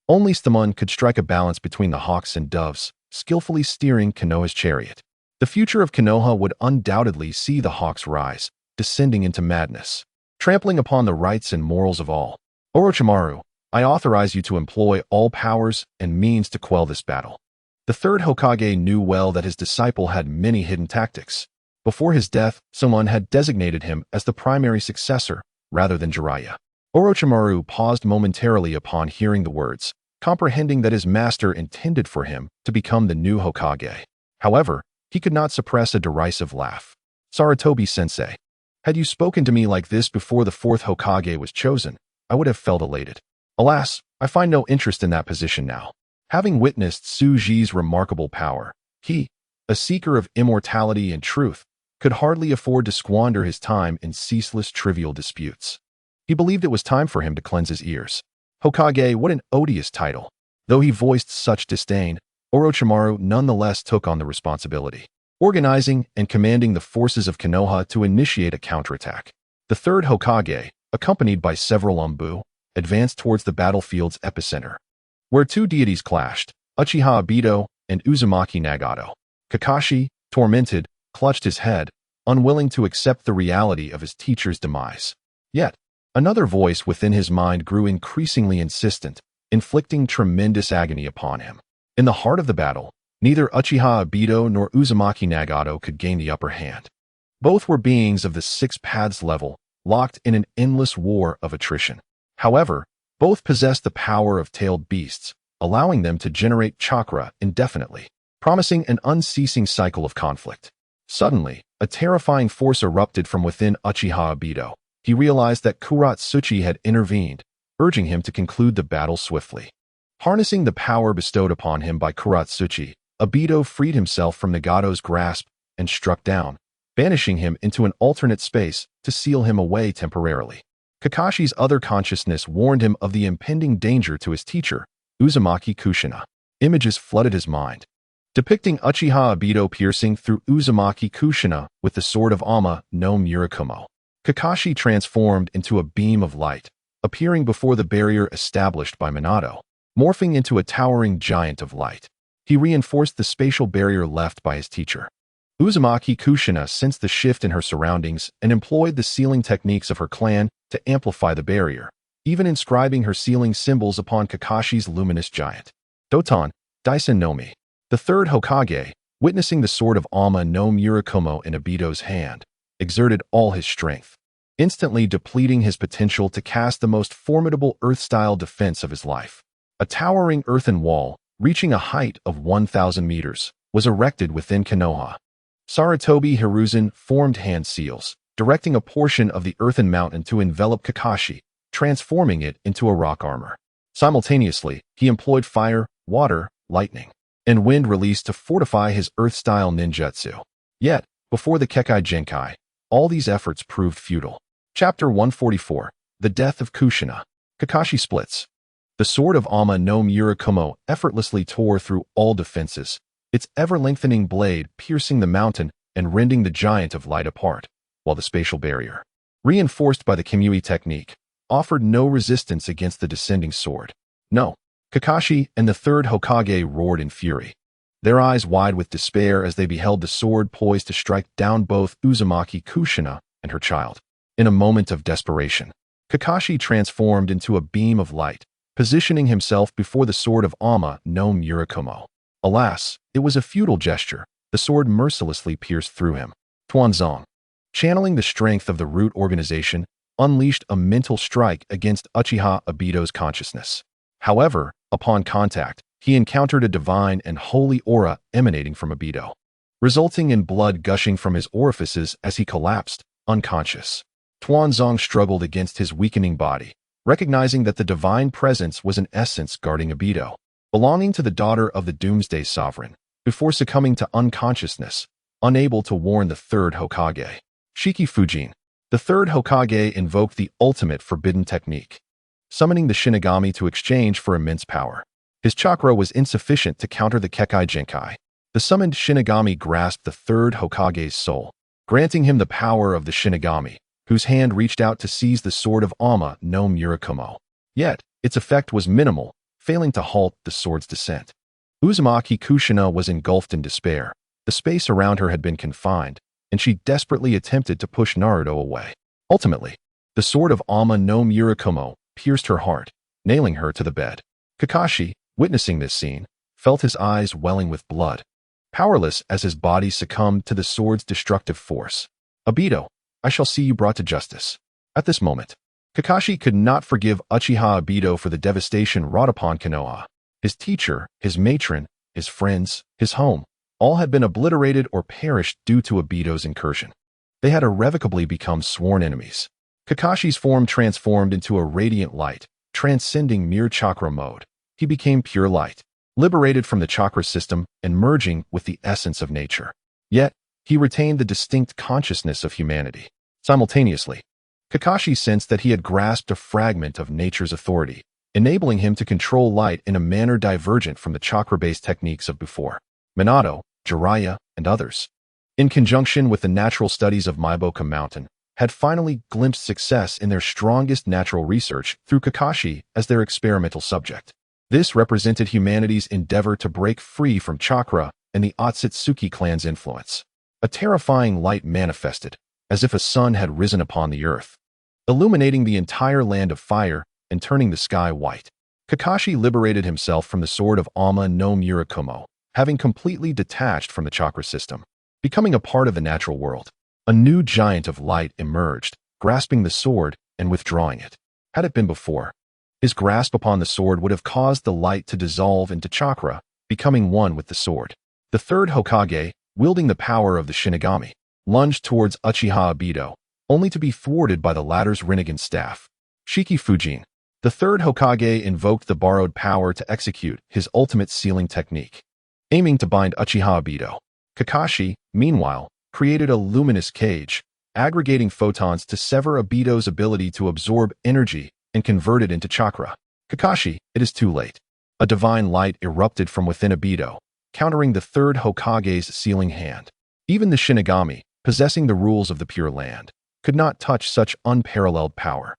Only Stamon could strike a balance between the hawks and doves, skillfully steering Konoha's chariot. The future of Konoha would undoubtedly see the hawks rise, descending into madness, trampling upon the rights and morals of all. Orochimaru, I authorize you to employ all powers and means to quell this battle. The third Hokage knew well that his disciple had many hidden tactics. Before his death, someone had designated him as the primary successor, rather than Jiraiya. Orochimaru paused momentarily upon hearing the words, comprehending that his master intended for him to become the new Hokage. However, he could not suppress a derisive laugh. Sarutobi-sensei, had you spoken to me like this before the fourth Hokage was chosen, I would have felt elated. Alas, I find no interest in that position now. Having witnessed Suji's remarkable power, he, a seeker of immortality and truth, could hardly afford to squander his time in ceaseless trivial disputes. He believed it was time for him to cleanse his ears. Hokage, what an odious title. Though he voiced such disdain, Orochimaru nonetheless took on the responsibility, organizing and commanding the forces of Konoha to initiate a counterattack. The third Hokage, accompanied by several Anbu, advanced towards the battlefield's epicenter, where two deities clashed, Uchiha Obito and Uzumaki Nagato. Kakashi, tormented, clutched his head, unwilling to accept the reality of his teacher's demise. Yet, another voice within his mind grew increasingly insistent, inflicting tremendous agony upon him. In the heart of the battle, neither Uchiha Obito nor Uzumaki Nagato could gain the upper hand. Both were beings of the Six Paths level, locked in an endless war of attrition. However, both possessed the power of tailed beasts, allowing them to generate chakra indefinitely, promising an unceasing cycle of conflict. Suddenly, a terrifying force erupted from within Uchiha Obito. He realized that Otsutsuki had intervened, urging him to conclude the battle swiftly. Harnessing the power bestowed upon him by Otsutsuki, Obito freed himself from Nagato's grasp and struck down, banishing him into an alternate space to seal him away temporarily. Kakashi's other consciousness warned him of the impending danger to his teacher, Uzumaki Kushina. Images flooded his mind, depicting Uchiha Obito piercing through Uzumaki Kushina with the sword of Amma no Murakumo. Kakashi transformed into a beam of light, appearing before the barrier established by Minato, morphing into a towering giant of light. He reinforced the spatial barrier left by his teacher. Uzumaki Kushina sensed the shift in her surroundings and employed the sealing techniques of her clan to amplify the barrier, even inscribing her sealing symbols upon Kakashi's luminous giant. Doton, Daisen no Mi. The third Hokage, witnessing the sword of Amma no Murakumo in Obito's hand, exerted all his strength, instantly depleting his potential to cast the most formidable earth-style defense of his life. A towering earthen wall, reaching a height of 1,000 meters, was erected within Konoha. Sarutobi Hiruzen formed hand seals, directing a portion of the earthen mountain to envelop Kakashi, transforming it into a rock armor. Simultaneously, he employed fire, water, lightning, and wind release to fortify his earth-style ninjutsu. Yet, before the Kekkei Genkai, all these efforts proved futile. Chapter 144, The Death of Kushina. Kakashi splits. The sword of Amma no Murakumo effortlessly tore through all defenses, its ever-lengthening blade piercing the mountain and rending the giant of light apart, while the spatial barrier, reinforced by the Kimui technique, offered no resistance against the descending sword. No. Kakashi and the third Hokage roared in fury, their eyes wide with despair as they beheld the sword poised to strike down both Uzumaki Kushina and her child. In a moment of desperation, Kakashi transformed into a beam of light, positioning himself before the sword of Amma no Murakumo. Alas, it was a futile gesture. The sword mercilessly pierced through him. Tuanzong, channeling the strength of the root organization, unleashed a mental strike against Uchiha Obito's consciousness. However, upon contact, he encountered a divine and holy aura emanating from Obito, resulting in blood gushing from his orifices as he collapsed, unconscious. Tuanzong struggled against his weakening body, recognizing that the divine presence was an essence guarding Obito, belonging to the daughter of the Doomsday Sovereign, before succumbing to unconsciousness, unable to warn the third Hokage. Shiki Fujin. The third Hokage invoked the ultimate forbidden technique, summoning the Shinigami to exchange for immense power. His chakra was insufficient to counter the Kekkei Genkai. The summoned Shinigami grasped the third Hokage's soul, granting him the power of the Shinigami, whose hand reached out to seize the sword of Amma no Murakumo. Yet, its effect was minimal, failing to halt the sword's descent. Uzumaki Kushina was engulfed in despair. The space around her had been confined, and she desperately attempted to push Naruto away. Ultimately, the sword of Amma no Murakumo pierced her heart, nailing her to the bed. Kakashi, witnessing this scene, felt his eyes welling with blood, powerless as his body succumbed to the sword's destructive force. Obito, I shall see you brought to justice. At this moment, Kakashi could not forgive Uchiha Obito for the devastation wrought upon Konoha. His teacher, his matron, his friends, his home, all had been obliterated or perished due to Obito's incursion. They had irrevocably become sworn enemies. Kakashi's form transformed into a radiant light, transcending mere chakra mode. He became pure light, liberated from the chakra system and merging with the essence of nature. Yet, he retained the distinct consciousness of humanity. Simultaneously, Kakashi sensed that he had grasped a fragment of nature's authority, enabling him to control light in a manner divergent from the chakra-based techniques of before. Minato, Jiraiya, and others, in conjunction with the natural studies of Meiboka Mountain, had finally glimpsed success in their strongest natural research through Kakashi as their experimental subject. This represented humanity's endeavor to break free from chakra and the Otsutsuki clan's influence. A terrifying light manifested, as if a sun had risen upon the earth, illuminating the entire land of fire and turning the sky white. Kakashi liberated himself from the sword of Amma no Murakumo, having completely detached from the chakra system, becoming a part of the natural world. A new giant of light emerged, grasping the sword and withdrawing it. Had it been before, his grasp upon the sword would have caused the light to dissolve into chakra, becoming one with the sword. The third Hokage, wielding the power of the Shinigami, lunged towards Uchiha Obito, only to be thwarted by the latter's Rinnegan staff. Shiki Fujin, the third Hokage, invoked the borrowed power to execute his ultimate sealing technique, aiming to bind Uchiha Obito. Kakashi, meanwhile, created a luminous cage, aggregating photons to sever Obito's ability to absorb energy and convert it into chakra. Kakashi, it is too late. A divine light erupted from within Obito, countering the third Hokage's sealing hand. Even the Shinigami, possessing the rules of the Pure Land, could not touch such unparalleled power.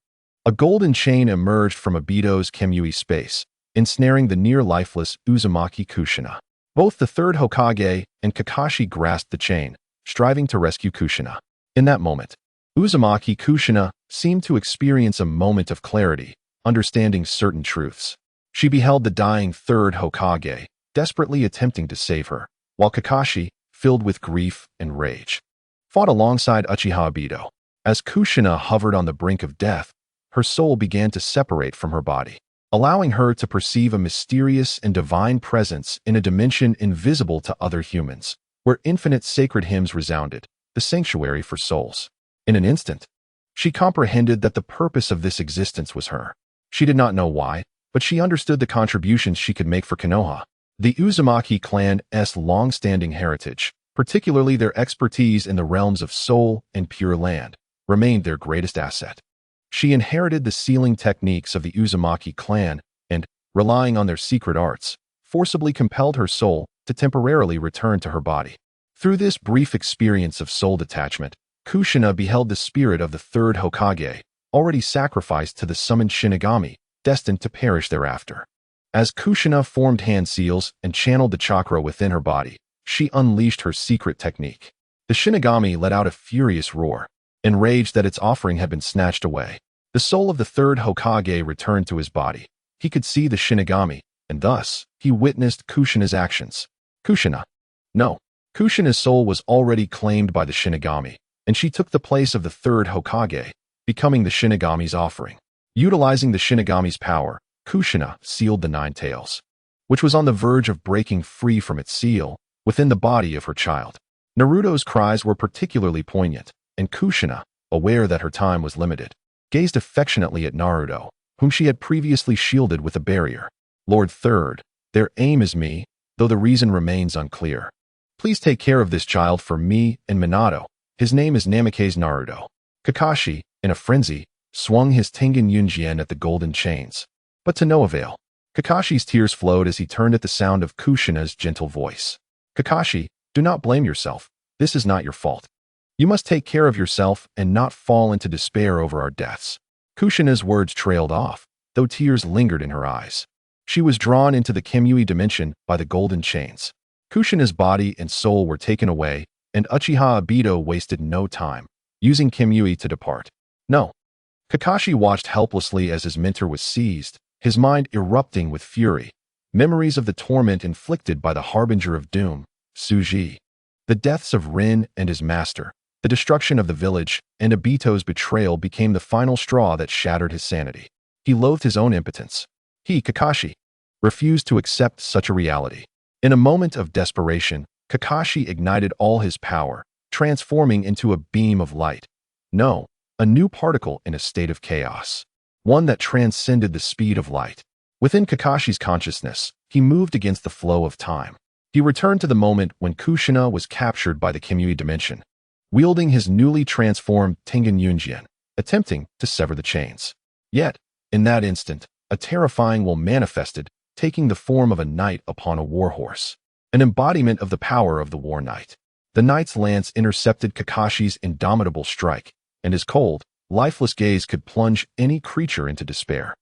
A golden chain emerged from Obito's Kemui space, ensnaring the near-lifeless Uzumaki Kushina. Both the third Hokage and Kakashi grasped the chain, striving to rescue Kushina. In that moment, Uzumaki Kushina seemed to experience a moment of clarity, understanding certain truths. She beheld the dying third Hokage, desperately attempting to save her, while Kakashi, filled with grief and rage, fought alongside Uchiha Obito. As Kushina hovered on the brink of death, her soul began to separate from her body, allowing her to perceive a mysterious and divine presence in a dimension invisible to other humans, where infinite sacred hymns resounded, the sanctuary for souls. In an instant, she comprehended that the purpose of this existence was her. She did not know why, but she understood the contributions she could make for Konoha. The Uzumaki clan's long-standing heritage, particularly their expertise in the realms of soul and pure land, remained their greatest asset. She inherited the sealing techniques of the Uzumaki clan and, relying on their secret arts, forcibly compelled her soul to temporarily return to her body. Through this brief experience of soul detachment, Kushina beheld the spirit of the third Hokage, already sacrificed to the summoned Shinigami, destined to perish thereafter. As Kushina formed hand seals and channeled the chakra within her body, she unleashed her secret technique. The Shinigami let out a furious roar, enraged that its offering had been snatched away. The soul of the third Hokage returned to his body. He could see the Shinigami, and thus, he witnessed Kushina's actions. Kushina. No. Kushina's soul was already claimed by the Shinigami, and she took the place of the third Hokage, becoming the Shinigami's offering. Utilizing the Shinigami's power, Kushina sealed the Nine Tails, which was on the verge of breaking free from its seal, within the body of her child. Naruto's cries were particularly poignant, and Kushina, aware that her time was limited, gazed affectionately at Naruto, whom she had previously shielded with a barrier. Lord Third, their aim is me, though the reason remains unclear. Please take care of this child for me and Minato. His name is Namikaze Naruto. Kakashi, in a frenzy, swung his Tengen Yunjian at the golden chains. But to no avail. Kakashi's tears flowed as he turned at the sound of Kushina's gentle voice. Kakashi, do not blame yourself. This is not your fault. You must take care of yourself and not fall into despair over our deaths. Kushina's words trailed off, though tears lingered in her eyes. She was drawn into the Kemui dimension by the golden chains. Kushina's body and soul were taken away, and Uchiha Obito wasted no time, using Kemui to depart. No. Kakashi watched helplessly as his mentor was seized, his mind erupting with fury. memories of the torment inflicted by the harbinger of doom, Suji. The deaths of Rin and his master, the destruction of the village, and Obito's betrayal became the final straw that shattered his sanity. He loathed his own impotence. He, Kakashi, refused to accept such a reality. In a moment of desperation, Kakashi ignited all his power, transforming into a beam of light. No, a new particle in a state of chaos. One that transcended the speed of light. Within Kakashi's consciousness, he moved against the flow of time. He returned to the moment when Kushina was captured by the Kimui dimension, wielding his newly transformed Tengen Yunjian, attempting to sever the chains. Yet, in that instant, a terrifying will manifested, taking the form of a knight upon a warhorse, an embodiment of the power of the war knight. The knight's lance intercepted Kakashi's indomitable strike, and his cold, lifeless gaze could plunge any creature into despair.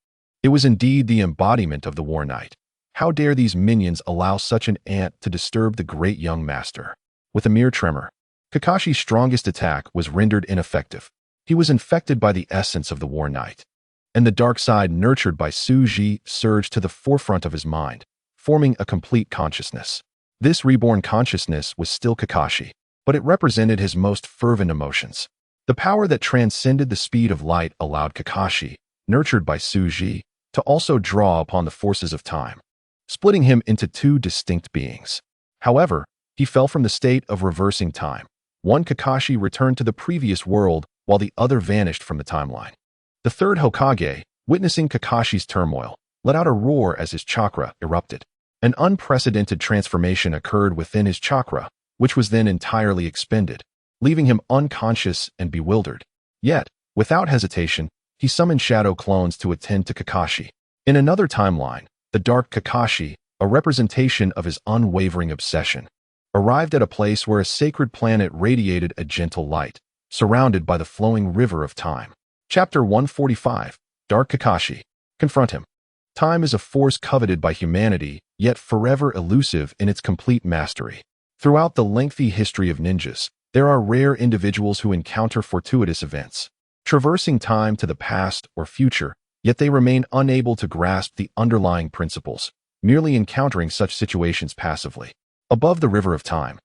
It was indeed the embodiment of the war knight. How dare these minions allow such an ant to disturb the great young master? With a mere tremor, Kakashi's strongest attack was rendered ineffective. He was infected by the essence of the war knight, and the dark side nurtured by Suji surged to the forefront of his mind, forming a complete consciousness. This reborn consciousness was still Kakashi, but it represented his most fervent emotions. The power that transcended the speed of light allowed Kakashi, nurtured by Suji, to also draw upon the forces of time, splitting him into two distinct beings. However, he fell from the state of reversing time. One Kakashi returned to the previous world, while the other vanished from the timeline. The third Hokage, witnessing Kakashi's turmoil, let out a roar as his chakra erupted. An unprecedented transformation occurred within his chakra, which was then entirely expended, leaving him unconscious and bewildered. Yet, without hesitation, he summoned shadow clones to attend to Kakashi. In another timeline, the dark Kakashi, a representation of his unwavering obsession, arrived at a place where a sacred planet radiated a gentle light, surrounded by the flowing river of time. Chapter 145, Dark Kakashi. Confront him. Time is a force coveted by humanity, yet forever elusive in its complete mastery. Throughout the lengthy history of ninjas, there are rare individuals who encounter fortuitous events, traversing time to the past or future, yet they remain unable to grasp the underlying principles, merely encountering such situations passively. Above the river of time,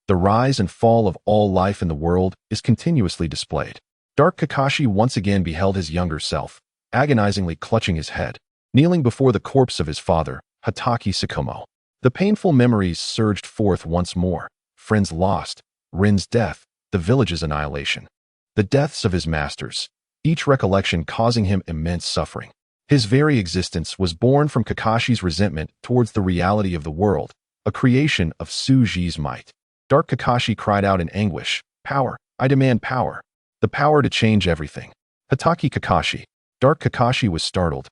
the rise and fall of all life in the world is continuously displayed. Dark Kakashi once again beheld his younger self, agonizingly clutching his head, kneeling before the corpse of his father, Hatake Tsukumo. The painful memories surged forth once more. Friends lost, Rin's death, the village's annihilation, the deaths of his masters, each recollection causing him immense suffering. His very existence was born from Kakashi's resentment towards the reality of the world, a creation of Suji's might. Dark Kakashi cried out in anguish, "Power! I demand power! The power to change everything!" Hatake Kakashi. Dark Kakashi was startled,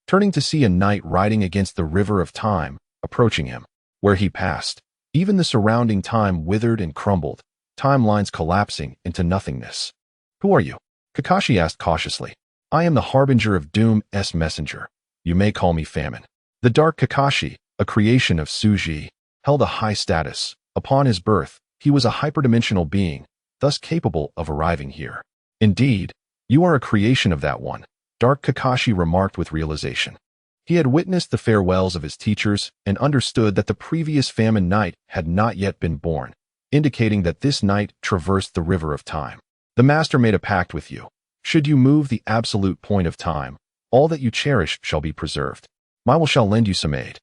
turning to see a knight riding against the river of time, approaching him. Where he passed, even the surrounding time withered and crumbled, timelines collapsing into nothingness. "Who are you?" Kakashi asked cautiously. "I am the harbinger of Doom's messenger. You may call me Famine." The Dark Kakashi, a creation of Suji, held a high status. Upon his birth, he was a hyperdimensional being, thus capable of arriving here. "Indeed, you are a creation of that one," Dark Kakashi remarked with realization. He had witnessed the farewells of his teachers and understood that the previous Famine Knight had not yet been born, indicating that this knight traversed the river of time. "The master made a pact with you. Should you move the absolute point of time, all that you cherish shall be preserved. I will shall lend you some aid."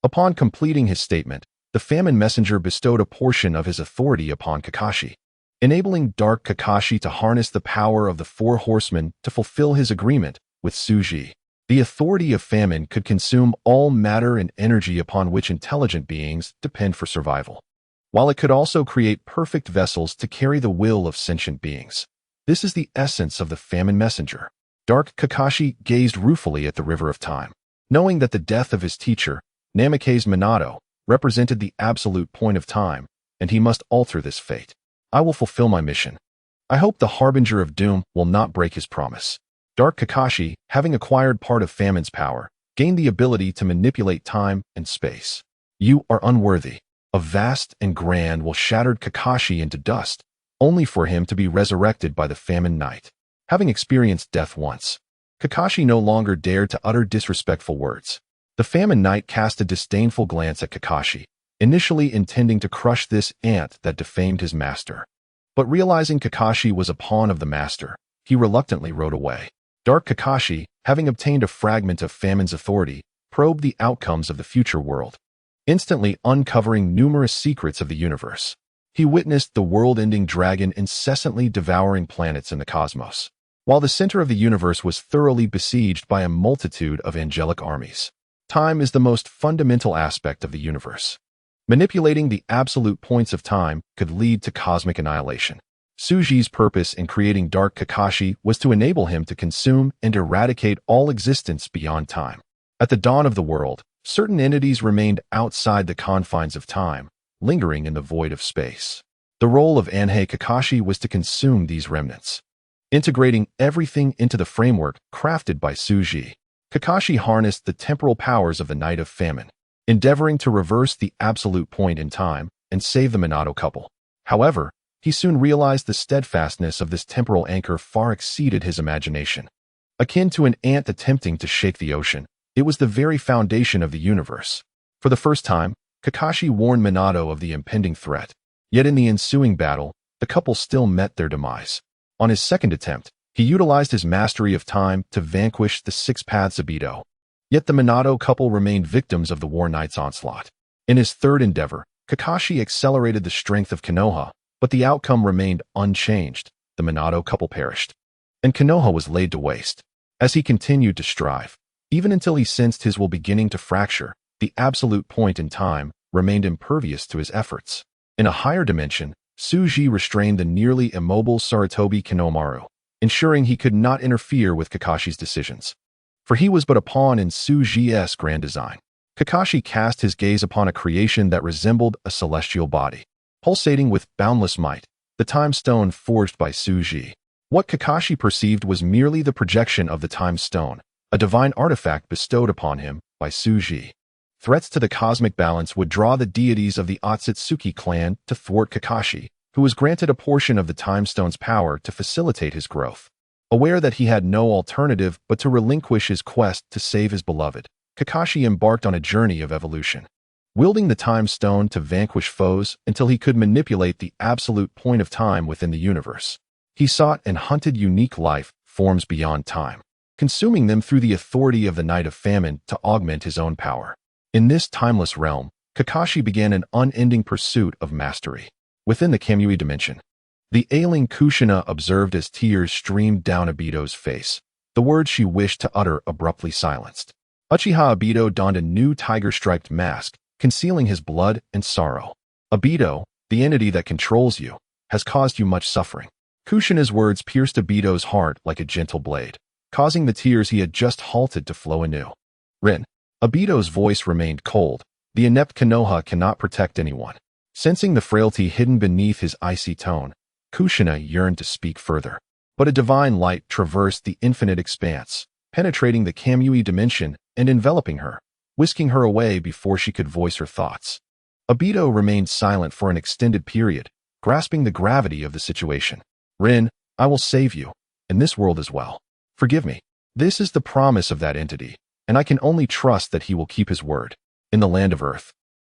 Upon completing his statement, the Famine Messenger bestowed a portion of his authority upon Kakashi, enabling Dark Kakashi to harness the power of the Four Horsemen to fulfill his agreement with Suji. The authority of Famine could consume all matter and energy upon which intelligent beings depend for survival, while it could also create perfect vessels to carry the will of sentient beings. This is the essence of the Famine Messenger. Dark Kakashi gazed ruefully at the river of time, knowing that the death of his teacher, Namikaze Minato, represented the absolute point of time, and he must alter this fate. "I will fulfill my mission. I hope the Harbinger of Doom will not break his promise." Dark Kakashi, having acquired part of Famine's power, gained the ability to manipulate time and space. "You are unworthy." A vast and grand will shattered Kakashi into dust, only for him to be resurrected by the Famine Knight. Having experienced death once, Kakashi no longer dared to utter disrespectful words. The Famine Knight cast a disdainful glance at Kakashi, initially intending to crush this ant that defamed his master. But realizing Kakashi was a pawn of the master, he reluctantly rode away. Dark Kakashi, having obtained a fragment of Famine's authority, probed the outcomes of the future world, instantly uncovering numerous secrets of the universe. He witnessed the world-ending dragon incessantly devouring planets in the cosmos, while the center of the universe was thoroughly besieged by a multitude of angelic armies. Time is the most fundamental aspect of the universe. Manipulating the absolute points of time could lead to cosmic annihilation. Tsuji's purpose in creating Dark Kakashi was to enable him to consume and eradicate all existence beyond time. At the dawn of the world, certain entities remained outside the confines of time, lingering in the void of space. The role of Anhei Kakashi was to consume these remnants, integrating everything into the framework crafted by Tsuji. Kakashi harnessed the temporal powers of the Night of Famine, endeavoring to reverse the absolute point in time and save the Minato couple. However, he soon realized the steadfastness of this temporal anchor far exceeded his imagination. Akin to an ant attempting to shake the ocean, it was the very foundation of the universe. For the first time, Kakashi warned Minato of the impending threat. Yet in the ensuing battle, the couple still met their demise. On his second attempt, he utilized his mastery of time to vanquish the Six Paths of Edo. Yet the Minato couple remained victims of the War Knight's onslaught. In his third endeavor, Kakashi accelerated the strength of Konoha, but the outcome remained unchanged. The Minato couple perished, and Konoha was laid to waste. As he continued to strive, even until he sensed his will beginning to fracture, the absolute point in time remained impervious to his efforts. In a higher dimension, Tsuji restrained the nearly immobile Sarutobi Kinomaru, ensuring he could not interfere with Kakashi's decisions. For he was but a pawn in Tsuji's grand design. Kakashi cast his gaze upon a creation that resembled a celestial body, pulsating with boundless might, the time stone forged by Tsuji. What Kakashi perceived was merely the projection of the time stone, a divine artifact bestowed upon him by Tsuji. Threats to the cosmic balance would draw the deities of the Otsutsuki clan to thwart Kakashi, who was granted a portion of the time stone's power to facilitate his growth. Aware that he had no alternative but to relinquish his quest to save his beloved, Kakashi embarked on a journey of evolution, wielding the time stone to vanquish foes until he could manipulate the absolute point of time within the universe. He sought and hunted unique life forms beyond time, consuming them through the authority of the Night of Famine to augment his own power. In this timeless realm, Kakashi began an unending pursuit of mastery. Within the Kamui dimension, the ailing Kushina observed as tears streamed down Obito's face, the words she wished to utter abruptly silenced. Uchiha Obito donned a new tiger-striped mask, concealing his blood and sorrow. Obito, the entity that controls you, has caused you much suffering. Kushina's words pierced Obito's heart like a gentle blade, causing the tears he had just halted to flow anew. Rin. Obito's voice remained cold. The inept Konoha cannot protect anyone. Sensing the frailty hidden beneath his icy tone, Kushina yearned to speak further. But a divine light traversed the infinite expanse, penetrating the Kamui dimension and enveloping her, whisking her away before she could voice her thoughts. Obito remained silent for an extended period, grasping the gravity of the situation. Rin, I will save you, in this world as well. Forgive me. This is the promise of that entity, and I can only trust that he will keep his word. In the land of Earth,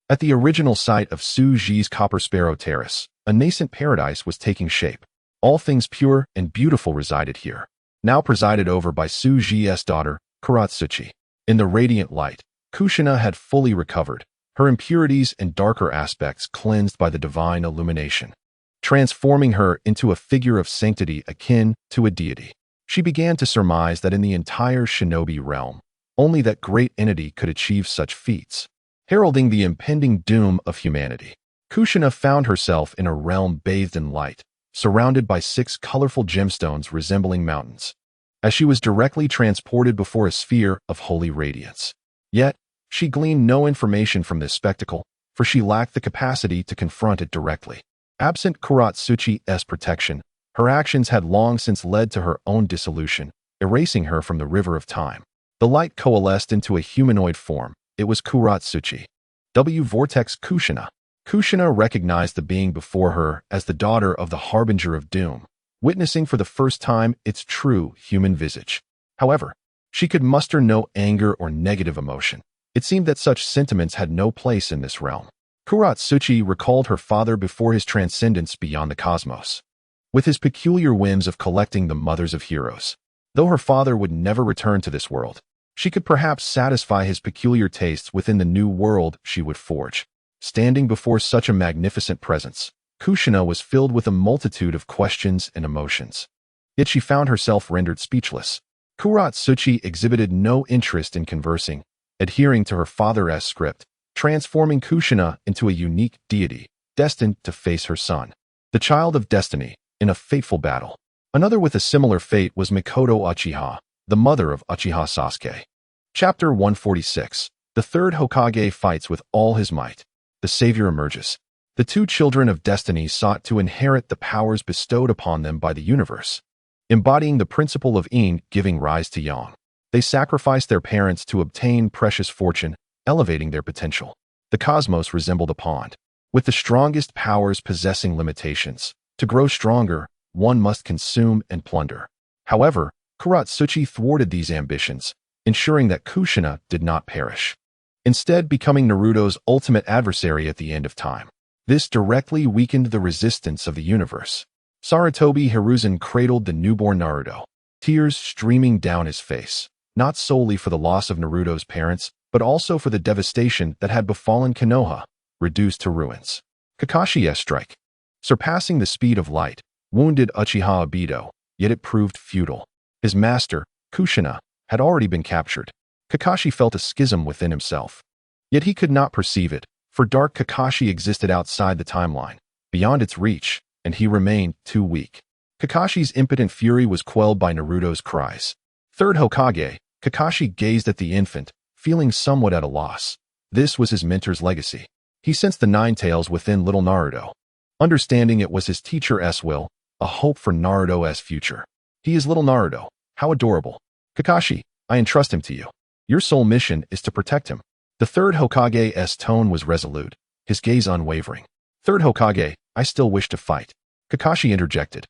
at the original site of Tsuji's Copper Sparrow Terrace, a nascent paradise was taking shape. All things pure and beautiful resided here, now presided over by Tsuji's daughter, Kuratsuchi. In the radiant light, Kushina had fully recovered, her impurities and darker aspects cleansed by the divine illumination, transforming her into a figure of sanctity akin to a deity. She began to surmise that in the entire shinobi realm, only that great entity could achieve such feats, heralding the impending doom of humanity. Kushina found herself in a realm bathed in light, surrounded by 6 colorful gemstones resembling mountains, as she was directly transported before a sphere of holy radiance. Yet, she gleaned no information from this spectacle, for she lacked the capacity to confront it directly. Absent Kuratsuchi's protection, her actions had long since led to her own dissolution, erasing her from the river of time. The light coalesced into a humanoid form. It was Kuratsuchi. Vortex Kushina. Kushina recognized the being before her as the daughter of the Harbinger of Doom, witnessing for the first time its true human visage. However, she could muster no anger or negative emotion. It seemed that such sentiments had no place in this realm. Otsutsuki recalled her father before his transcendence beyond the cosmos, with his peculiar whims of collecting the mothers of heroes. Though her father would never return to this world, she could perhaps satisfy his peculiar tastes within the new world she would forge. Standing before such a magnificent presence, Kushina was filled with a multitude of questions and emotions. Yet she found herself rendered speechless. Otsutsuki exhibited no interest in conversing, adhering to her father's script, transforming Kushina into a unique deity, destined to face her son, the child of destiny, in a fateful battle. Another with a similar fate was Mikoto Uchiha, the mother of Uchiha Sasuke. Chapter 146. The third Hokage fights with all his might. The savior emerges. The two children of destiny sought to inherit the powers bestowed upon them by the universe, embodying the principle of yin giving rise to yang. They sacrificed their parents to obtain precious fortune, elevating their potential. The cosmos resembled a pond, with the strongest powers possessing limitations. To grow stronger, one must consume and plunder. However, Otsutsuki thwarted these ambitions, ensuring that Kushina did not perish, instead becoming Naruto's ultimate adversary at the end of time. This directly weakened the resistance of the universe. Sarutobi Hiruzen cradled the newborn Naruto, tears streaming down his face, not solely for the loss of Naruto's parents, but also for the devastation that had befallen Konoha, reduced to ruins. Kakashi's strike, surpassing the speed of light, wounded Uchiha Obito, yet it proved futile. His master, Kushina, had already been captured. Kakashi felt a schism within himself. Yet he could not perceive it, for dark Kakashi existed outside the timeline, beyond its reach, and he remained too weak. Kakashi's impotent fury was quelled by Naruto's cries. Third Hokage, Kakashi gazed at the infant, feeling somewhat at a loss. This was his mentor's legacy. He sensed the nine tails within little Naruto, understanding it was his teacher's will, a hope for Naruto's future. He is little Naruto. How adorable. Kakashi, I entrust him to you. Your sole mission is to protect him. The third Hokage's tone was resolute, his gaze unwavering. Third Hokage, I still wish to fight. Kakashi interjected,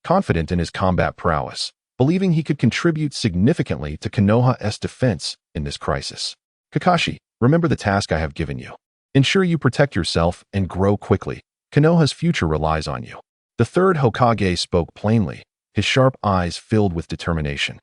confident in his combat prowess, believing he could contribute significantly to Konoha's defense in this crisis. Kakashi, remember the task I have given you. Ensure you protect yourself and grow quickly. Konoha's future relies on you. The third Hokage spoke plainly, his sharp eyes filled with determination.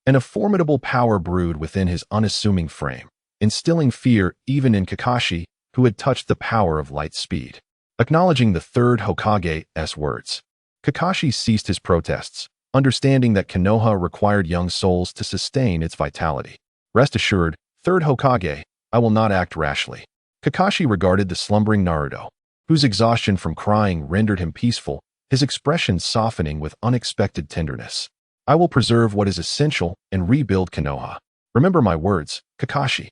And a formidable power brewed within his unassuming frame, instilling fear even in Kakashi, who had touched the power of light speed. Acknowledging the third Hokage's words, Kakashi ceased his protests, understanding that Konoha required young souls to sustain its vitality. Rest assured, third Hokage, I will not act rashly. Kakashi regarded the slumbering Naruto, whose exhaustion from crying rendered him peaceful, his expression softening with unexpected tenderness. I will preserve what is essential and rebuild Konoha. Remember my words, Kakashi.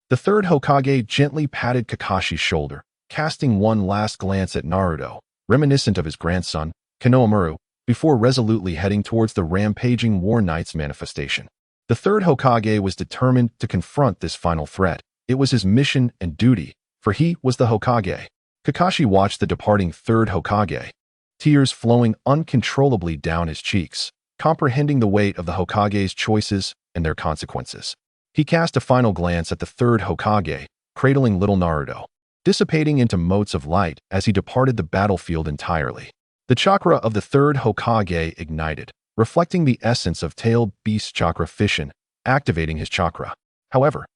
The third Hokage gently patted Kakashi's shoulder, casting one last glance at Naruto, reminiscent of his grandson, Konohamaru, before resolutely heading towards the rampaging War Knight's manifestation. The third Hokage was determined to confront this final threat. It was his mission and duty, for he was the Hokage. Kakashi watched the departing third Hokage, tears flowing uncontrollably down his cheeks, comprehending the weight of the Hokage's choices and their consequences. He cast a final glance at the third Hokage, cradling little Naruto, dissipating into motes of light as he departed the battlefield entirely. The chakra of the third Hokage ignited, reflecting the essence of tailed beast chakra fission, activating his chakra. However,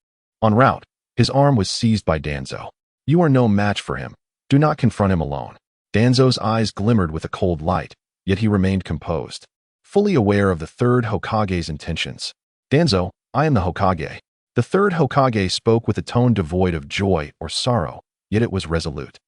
en route, his arm was seized by Danzo. You are no match for him. Do not confront him alone. Danzo's eyes glimmered with a cold light, yet he remained composed, fully aware of the third Hokage's intentions. Danzo, I am the Hokage. The third Hokage spoke with a tone devoid of joy or sorrow, yet it was resolute,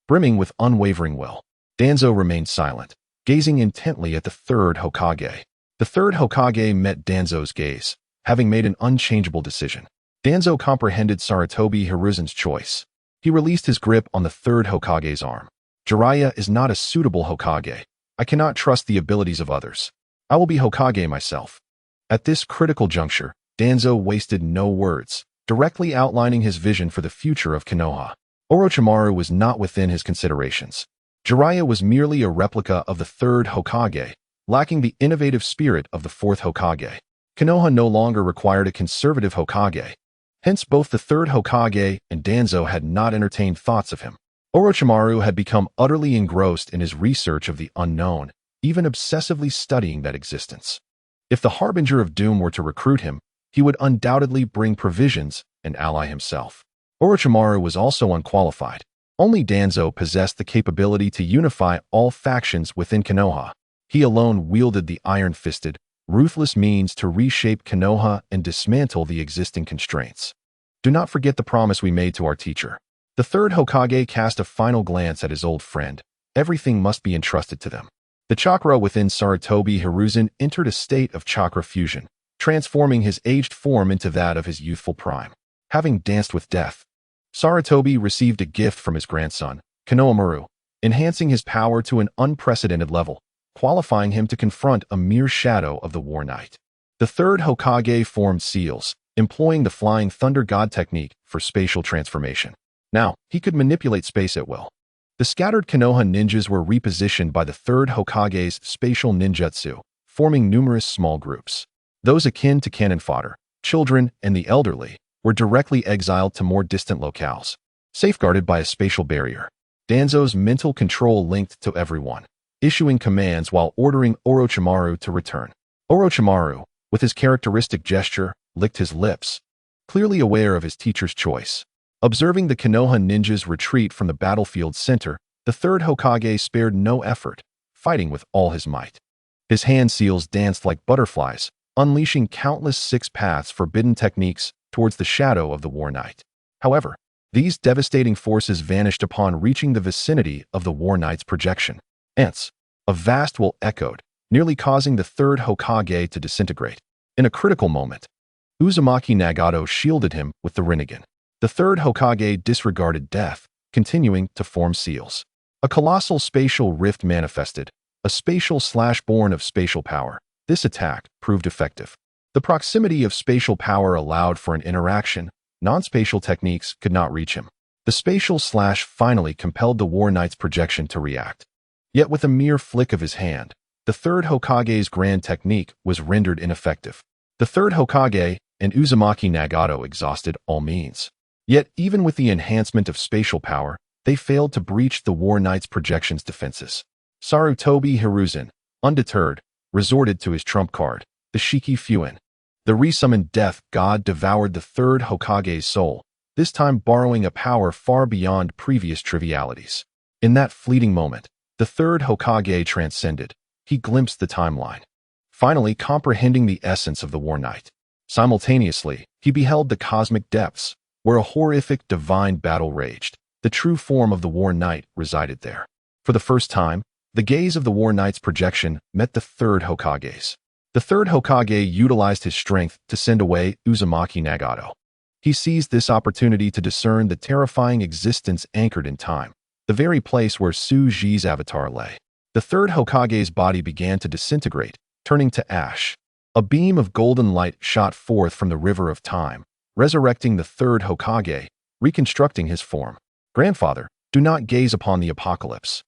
brimming with unwavering will. Danzo remained silent, gazing intently at the third Hokage. The third Hokage met Danzo's gaze, having made an unchangeable decision. Danzo comprehended Sarutobi Hiruzen's choice. He released his grip on the third Hokage's arm. Jiraiya is not a suitable Hokage. I cannot trust the abilities of others. I will be Hokage myself. At this critical juncture, Danzo wasted no words, directly outlining his vision for the future of Konoha. Orochimaru was not within his considerations. Jiraiya was merely a replica of the third Hokage, lacking the innovative spirit of the fourth Hokage. Konoha no longer required a conservative Hokage. Hence, both the third Hokage and Danzo had not entertained thoughts of him. Orochimaru had become utterly engrossed in his research of the unknown, even obsessively studying that existence. If the Harbinger of Doom were to recruit him, he would undoubtedly bring provisions and ally himself. Orochimaru was also unqualified. Only Danzo possessed the capability to unify all factions within Konoha. He alone wielded the iron-fisted, ruthless means to reshape Konoha and dismantle the existing constraints. Do not forget the promise we made to our teacher. The third Hokage cast a final glance at his old friend. Everything must be entrusted to them. The chakra within Sarutobi Hiruzen entered a state of chakra fusion, transforming his aged form into that of his youthful prime. Having danced with death, Sarutobi received a gift from his grandson, Konohamaru, enhancing his power to an unprecedented level, qualifying him to confront a mere shadow of the War Knight. The third Hokage formed seals, employing the Flying Thunder God technique for spatial transformation. Now, he could manipulate space at will. The scattered Konoha ninjas were repositioned by the third Hokage's spatial ninjutsu, forming numerous small groups. Those akin to cannon fodder, children, and the elderly were directly exiled to more distant locales, safeguarded by a spatial barrier. Danzo's mental control linked to everyone, issuing commands while ordering Orochimaru to return. Orochimaru, with his characteristic gesture, licked his lips, clearly aware of his teacher's choice. Observing the Konoha ninjas retreat from the battlefield center, the third Hokage spared no effort, fighting with all his might. His hand seals danced like butterflies, unleashing countless six-paths forbidden techniques towards the shadow of the War Knight. However, these devastating forces vanished upon reaching the vicinity of the War Knight's projection. Hence, a vast will echoed, nearly causing the third Hokage to disintegrate. In a critical moment, Uzumaki Nagato shielded him with the Rinnegan. The third Hokage disregarded death, continuing to form seals. A colossal spatial rift manifested, a spatial slash born of spatial power. This attack proved effective. The proximity of spatial power allowed for an interaction. Non-spatial techniques could not reach him. The spatial slash finally compelled the War Knight's projection to react. Yet with a mere flick of his hand, the third Hokage's grand technique was rendered ineffective. The third Hokage and Uzumaki Nagato exhausted all means. Yet even with the enhancement of spatial power, they failed to breach the War Knight's projection's defenses. Sarutobi Hiruzen, undeterred, resorted to his trump card, the Shiki Fuin. The resummoned death god devoured the third Hokage's soul, this time borrowing a power far beyond previous trivialities. In that fleeting moment, the third Hokage transcended. He glimpsed the timeline, finally comprehending the essence of the War Knight. Simultaneously, he beheld the cosmic depths, where a horrific divine battle raged. The true form of the War Knight resided there. For the first time, the gaze of the War Knight's projection met the third Hokage's. The third Hokage utilized his strength to send away Uzumaki Nagato. He seized this opportunity to discern the terrifying existence anchored in time, the very place where Suji's avatar lay. The third Hokage's body began to disintegrate, turning to ash. A beam of golden light shot forth from the river of time, resurrecting the third Hokage, reconstructing his form. Grandfather, do not gaze upon the apocalypse.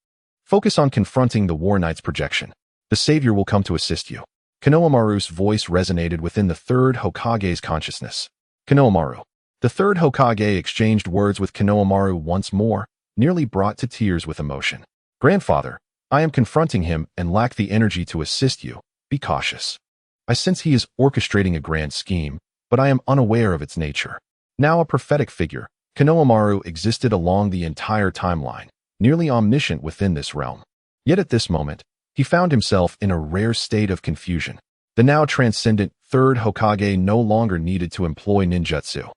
Focus on confronting the War Knight's projection. The Savior will come to assist you. Konohamaru's voice resonated within the third Hokage's consciousness. Konohamaru. The third Hokage exchanged words with Konohamaru once more, nearly brought to tears with emotion. Grandfather, I am confronting him and lack the energy to assist you. Be cautious. I sense he is orchestrating a grand scheme, but I am unaware of its nature. Now a prophetic figure, Konohamaru existed along the entire timeline, nearly omniscient within this realm. Yet at this moment, he found himself in a rare state of confusion. The now transcendent third Hokage no longer needed to employ ninjutsu.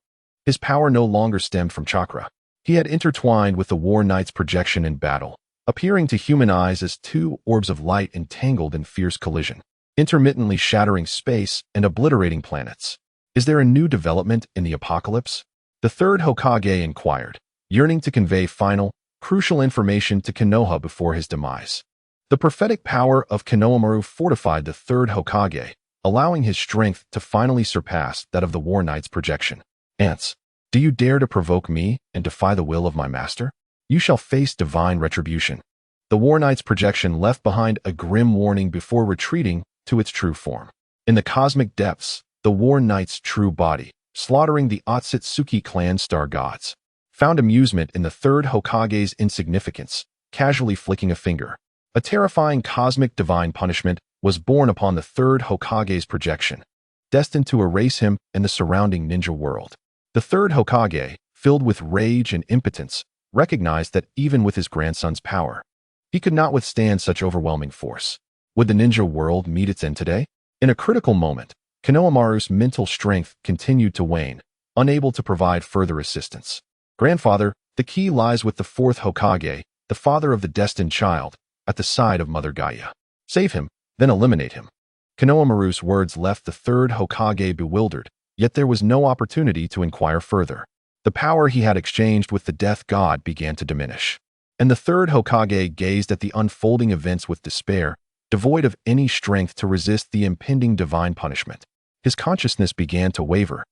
His power no longer stemmed from chakra. He had intertwined with the War Knight's projection in battle, appearing to human eyes as two orbs of light entangled in fierce collision, intermittently shattering space and obliterating planets. Is there a new development in the apocalypse? The third Hokage inquired, yearning to convey final, crucial information to Konoha before his demise. The prophetic power of Konohamaru fortified the third Hokage, allowing his strength to finally surpass that of the War Knight's projection. Ants, do you dare to provoke me and defy the will of my master? You shall face divine retribution. The War Knight's projection left behind a grim warning before retreating to its true form. In the cosmic depths, the War Knight's true body, slaughtering the Otsutsuki clan star gods. Found amusement in the third Hokage's insignificance, casually flicking a finger. A terrifying cosmic divine punishment was born upon the third Hokage's projection, destined to erase him and the surrounding ninja world. The third Hokage, filled with rage and impotence, recognized that even with his grandson's power, he could not withstand such overwhelming force. Would the ninja world meet its end today? In a critical moment, Konohamaru's mental strength continued to wane, unable to provide further assistance. Grandfather, the key lies with the fourth Hokage, the father of the destined child, at the side of Mother Gaia. Save him, then eliminate him. Konohamaru's words left the third Hokage bewildered, yet there was no opportunity to inquire further. The power he had exchanged with the death god began to diminish, and the third Hokage gazed at the unfolding events with despair, devoid of any strength to resist the impending divine punishment. His consciousness began to waver,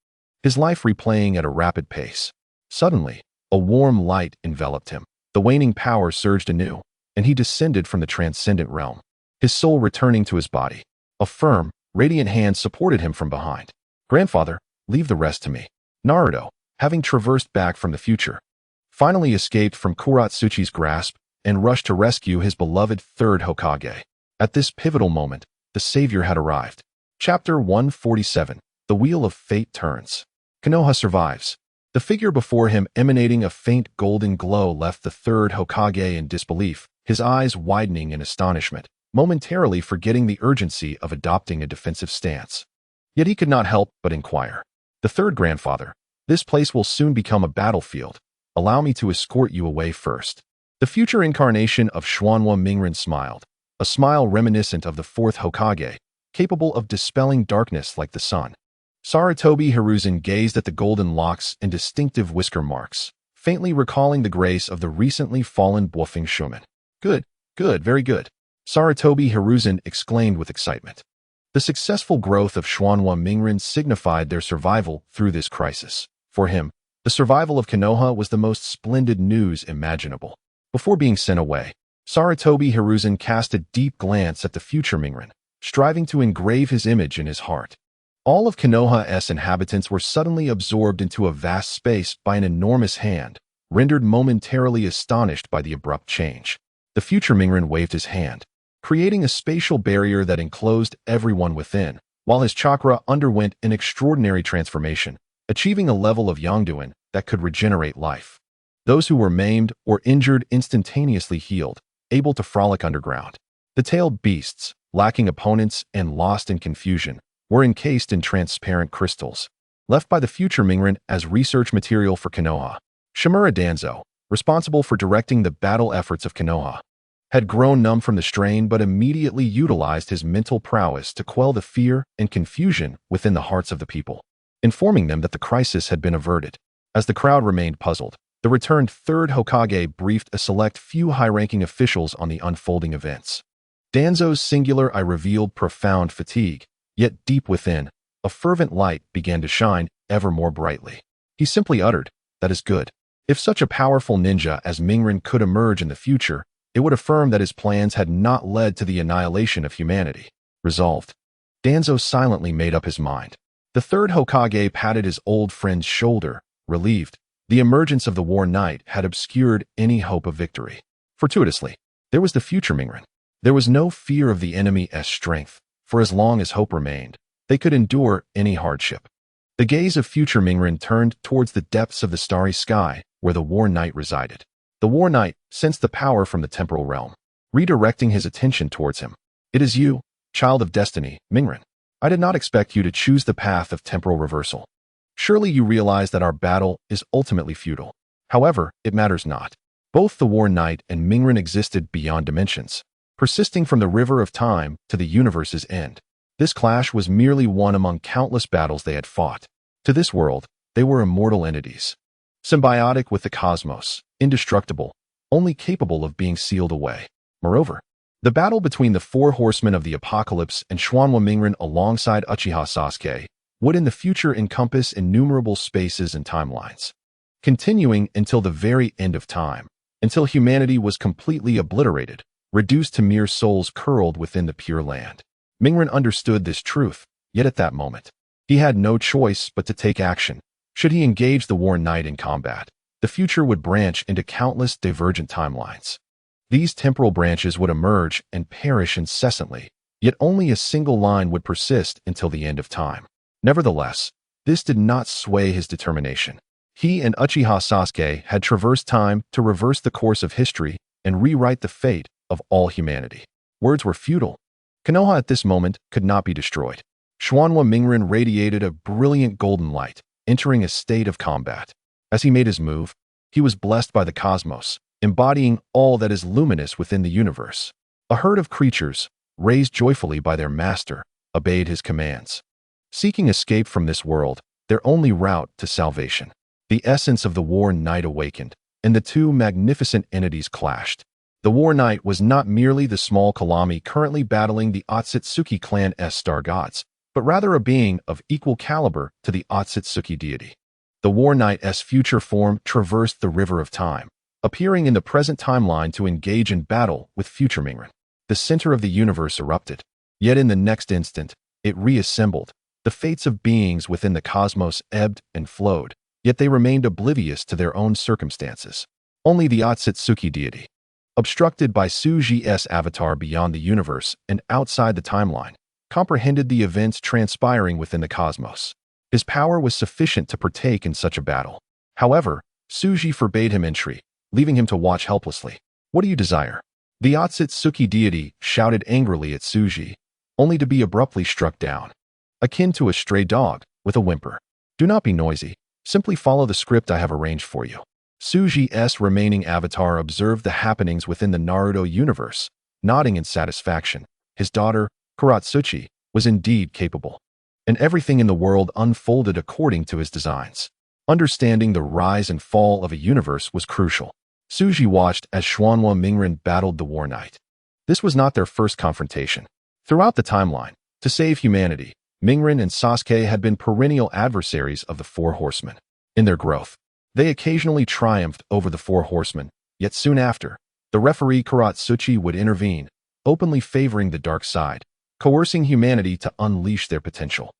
his life replaying at a rapid pace. Suddenly, a warm light enveloped him. The waning power surged anew, and he descended from the transcendent realm, his soul returning to his body. A firm, radiant hand supported him from behind. Grandfather, leave the rest to me. Naruto, having traversed back from the future, finally escaped from Kuratsuchi's grasp and rushed to rescue his beloved third Hokage. At this pivotal moment, the savior had arrived. Chapter 147, The Wheel of Fate Turns. Konoha survives. The figure before him emanating a faint golden glow left the third Hokage in disbelief, his eyes widening in astonishment, momentarily forgetting the urgency of adopting a defensive stance. Yet he could not help but inquire. The third grandfather, this place will soon become a battlefield. Allow me to escort you away first. The future incarnation of Xuanhua Mingren smiled, a smile reminiscent of the fourth Hokage, capable of dispelling darkness like the sun. Sarutobi Hiruzen gazed at the golden locks and distinctive whisker marks, faintly recalling the grace of the recently fallen Bofeng Shuman. Good, very good. Sarutobi Hiruzen exclaimed with excitement. The successful growth of Xuanhua Mingren signified their survival through this crisis. For him, the survival of Konoha was the most splendid news imaginable. Before being sent away, Sarutobi Hiruzen cast a deep glance at the future Mingren, striving to engrave his image in his heart. All of Konoha's inhabitants were suddenly absorbed into a vast space by an enormous hand, rendered momentarily astonished by the abrupt change. The future Mingren waved his hand, creating a spatial barrier that enclosed everyone within, while his chakra underwent an extraordinary transformation, achieving a level of Yangduan that could regenerate life. Those who were maimed or injured instantaneously healed, able to frolic underground. The tailed beasts, lacking opponents and lost in confusion, were encased in transparent crystals, left by the future Mingren as research material for Konoha. Shimura Danzo, responsible for directing the battle efforts of Konoha, had grown numb from the strain but immediately utilized his mental prowess to quell the fear and confusion within the hearts of the people, informing them that the crisis had been averted. As the crowd remained puzzled, the returned third Hokage briefed a select few high-ranking officials on the unfolding events. Danzo's singular eye revealed profound fatigue, yet deep within, a fervent light began to shine ever more brightly. He simply uttered, "That is good." If such a powerful ninja as Mingren could emerge in the future, it would affirm that his plans had not led to the annihilation of humanity. Resolved, Danzo silently made up his mind. The third Hokage patted his old friend's shoulder, relieved. The emergence of the War Knight had obscured any hope of victory. Fortuitously, there was the future Mingren. There was no fear of the enemy's strength, for as long as hope remained, they could endure any hardship. The gaze of future Mingren turned towards the depths of the starry sky, where the War Knight resided. The War Knight sensed the power from the temporal realm, redirecting his attention towards him. "It is you, child of destiny, Mingren. I did not expect you to choose the path of temporal reversal. Surely you realize that our battle is ultimately futile. However, it matters not. Both the War Knight and Mingren existed beyond dimensions, persisting from the river of time to the universe's end. This clash was merely one among countless battles they had fought. To this world, they were immortal entities, symbiotic with the cosmos, indestructible, only capable of being sealed away. Moreover, the battle between the four horsemen of the apocalypse and Xuanhua Mingren alongside Uchiha Sasuke would in the future encompass innumerable spaces and timelines, continuing until the very end of time, until humanity was completely obliterated, reduced to mere souls curled within the Pure Land. Mingren understood this truth, yet at that moment, He had no choice but to take action. Should he engage the War Knight in combat, the future would branch into countless divergent timelines. These temporal branches would emerge and perish incessantly, yet only a single line would persist until the end of time. Nevertheless, this did not sway his determination. He and Uchiha Sasuke had traversed time to reverse the course of history and rewrite the fate of all humanity. Words were futile. Konoha at this moment could not be destroyed. Xuanhua Mingren radiated a brilliant golden light, entering a state of combat. As he made his move, he was blessed by the cosmos, embodying all that is luminous within the universe. A herd of creatures, raised joyfully by their master, obeyed his commands. Seeking escape from this world, their only route to salvation. The essence of the War Knight awakened, and the two magnificent entities clashed. The War Knight was not merely the small Kalami currently battling the Otsutsuki clan's star gods, but rather a being of equal caliber to the Otsutsuki deity. The War Knight's future form traversed the river of time, appearing in the present timeline to engage in battle with future Mingren. The center of the universe erupted, yet in the next instant, it reassembled. The fates of beings within the cosmos ebbed and flowed, yet they remained oblivious to their own circumstances. Only the Otsutsuki deity, obstructed by Suji's avatar beyond the universe and outside the timeline, comprehended the events transpiring within the cosmos. His power was sufficient to partake in such a battle. However, Suji forbade him entry, leaving him to watch helplessly. "What do you desire?" The Otsutsuki deity shouted angrily at Suji, only to be abruptly struck down. Akin to a stray dog, with a whimper. "Do not be noisy. Simply follow the script I have arranged for you." Suji's remaining avatar observed the happenings within the Naruto universe, nodding in satisfaction. His daughter, Kuratsuchi, was indeed capable, and everything in the world unfolded according to his designs. Understanding the rise and fall of a universe was crucial. Suji watched as Xuanhua Mingren battled the War Knight. This was not their first confrontation. Throughout the timeline, to save humanity, Mingren and Sasuke had been perennial adversaries of the Four Horsemen. In their growth, they occasionally triumphed over the Four Horsemen, yet soon after, the referee Kuratsuchi would intervene, openly favoring the dark side, coercing humanity to unleash their potential.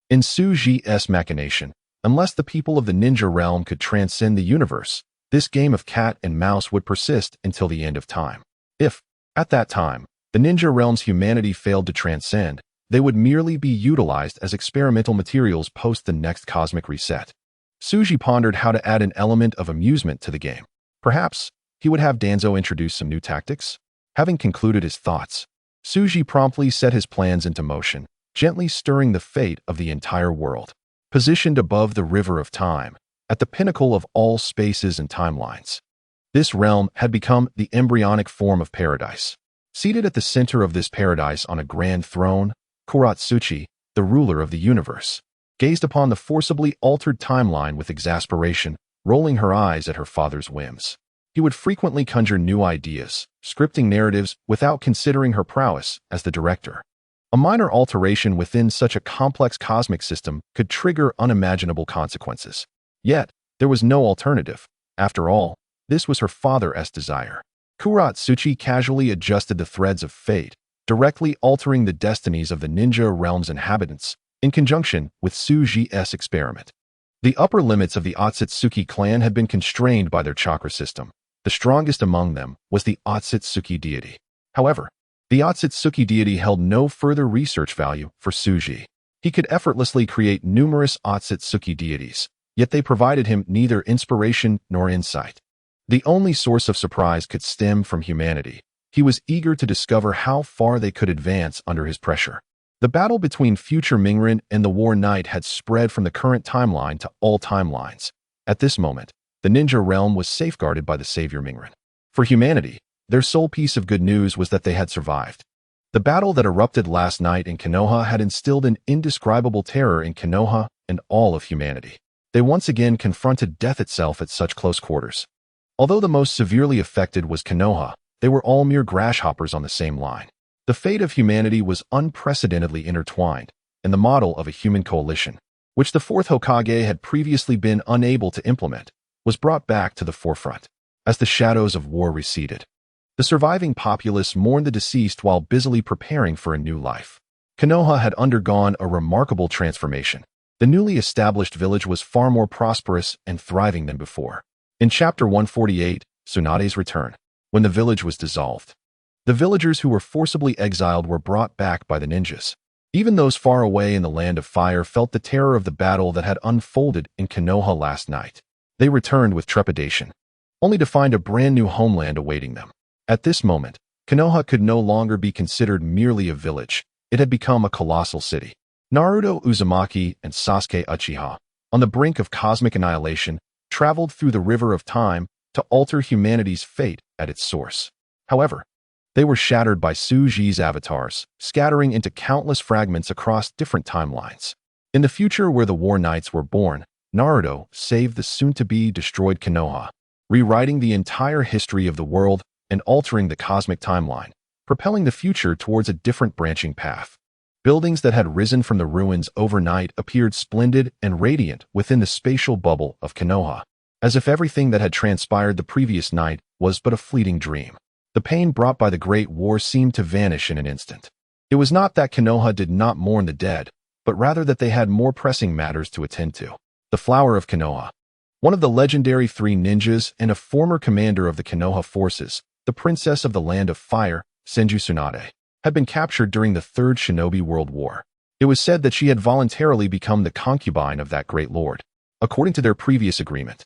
In Suji's machination, unless the people of the ninja realm could transcend the universe, this game of cat and mouse would persist until the end of time. If, at that time, the ninja realm's humanity failed to transcend, they would merely be utilized as experimental materials post the next cosmic reset. Suji pondered how to add an element of amusement to the game. Perhaps, he would have Danzo introduce some new tactics? Having concluded his thoughts, Suji promptly set his plans into motion, gently stirring the fate of the entire world. Positioned above the river of time, at the pinnacle of all spaces and timelines, this realm had become the embryonic form of paradise. Seated at the center of this paradise on a grand throne, Kuratsuchi, the ruler of the universe, gazed upon the forcibly altered timeline with exasperation, rolling her eyes at her father's whims. He would frequently conjure new ideas, scripting narratives without considering her prowess as the director. A minor alteration within such a complex cosmic system could trigger unimaginable consequences. Yet, there was no alternative. After all, this was her father's desire. Kuratsuchi casually adjusted the threads of fate, directly altering the destinies of the ninja realm's inhabitants, in conjunction with Suji's experiment. The upper limits of the Otsutsuki clan had been constrained by their chakra system. The strongest among them was the Otsutsuki deity. However, the Otsutsuki deity held no further research value for Suji. He could effortlessly create numerous Otsutsuki deities, yet they provided him neither inspiration nor insight. The only source of surprise could stem from humanity. He was eager to discover how far they could advance under his pressure. The battle between future Mingren and the War Knight had spread from the current timeline to all timelines. At this moment, the ninja realm was safeguarded by the savior Mingren. For humanity, their sole piece of good news was that they had survived. The battle that erupted last night in Konoha had instilled an indescribable terror in Konoha and all of humanity. They once again confronted death itself at such close quarters. Although the most severely affected was Konoha, they were all mere grasshoppers on the same line. The fate of humanity was unprecedentedly intertwined, and the model of a human coalition, which the fourth Hokage had previously been unable to implement, was brought back to the forefront. As the shadows of war receded, the surviving populace mourned the deceased while busily preparing for a new life. Konoha had undergone a remarkable transformation. The newly established village was far more prosperous and thriving than before. In Chapter 148, Tsunade's Return, when the village was dissolved, the villagers who were forcibly exiled were brought back by the ninjas. Even those far away in the Land of Fire felt the terror of the battle that had unfolded in Konoha last night. They returned with trepidation, only to find a brand new homeland awaiting them. At this moment, Konoha could no longer be considered merely a village. It had become a colossal city. Naruto Uzumaki and Sasuke Uchiha, on the brink of cosmic annihilation, traveled through the river of time to alter humanity's fate at its source. However, they were shattered by Tsuji's avatars, scattering into countless fragments across different timelines. In the future where the War Knights were born, Naruto saved the soon-to-be destroyed Konoha, rewriting the entire history of the world and altering the cosmic timeline, propelling the future towards a different branching path. Buildings that had risen from the ruins overnight appeared splendid and radiant within the spatial bubble of Konoha, as if everything that had transpired the previous night was but a fleeting dream. The pain brought by the Great War seemed to vanish in an instant. It was not that Konoha did not mourn the dead, but rather that they had more pressing matters to attend to. The Flower of Konoha, one of the legendary 3 ninjas and a former commander of the Konoha forces, the princess of the Land of Fire, Senju Tsunade, had been captured during the Third Shinobi World War. It was said that she had voluntarily become the concubine of that great lord, according to their previous agreement.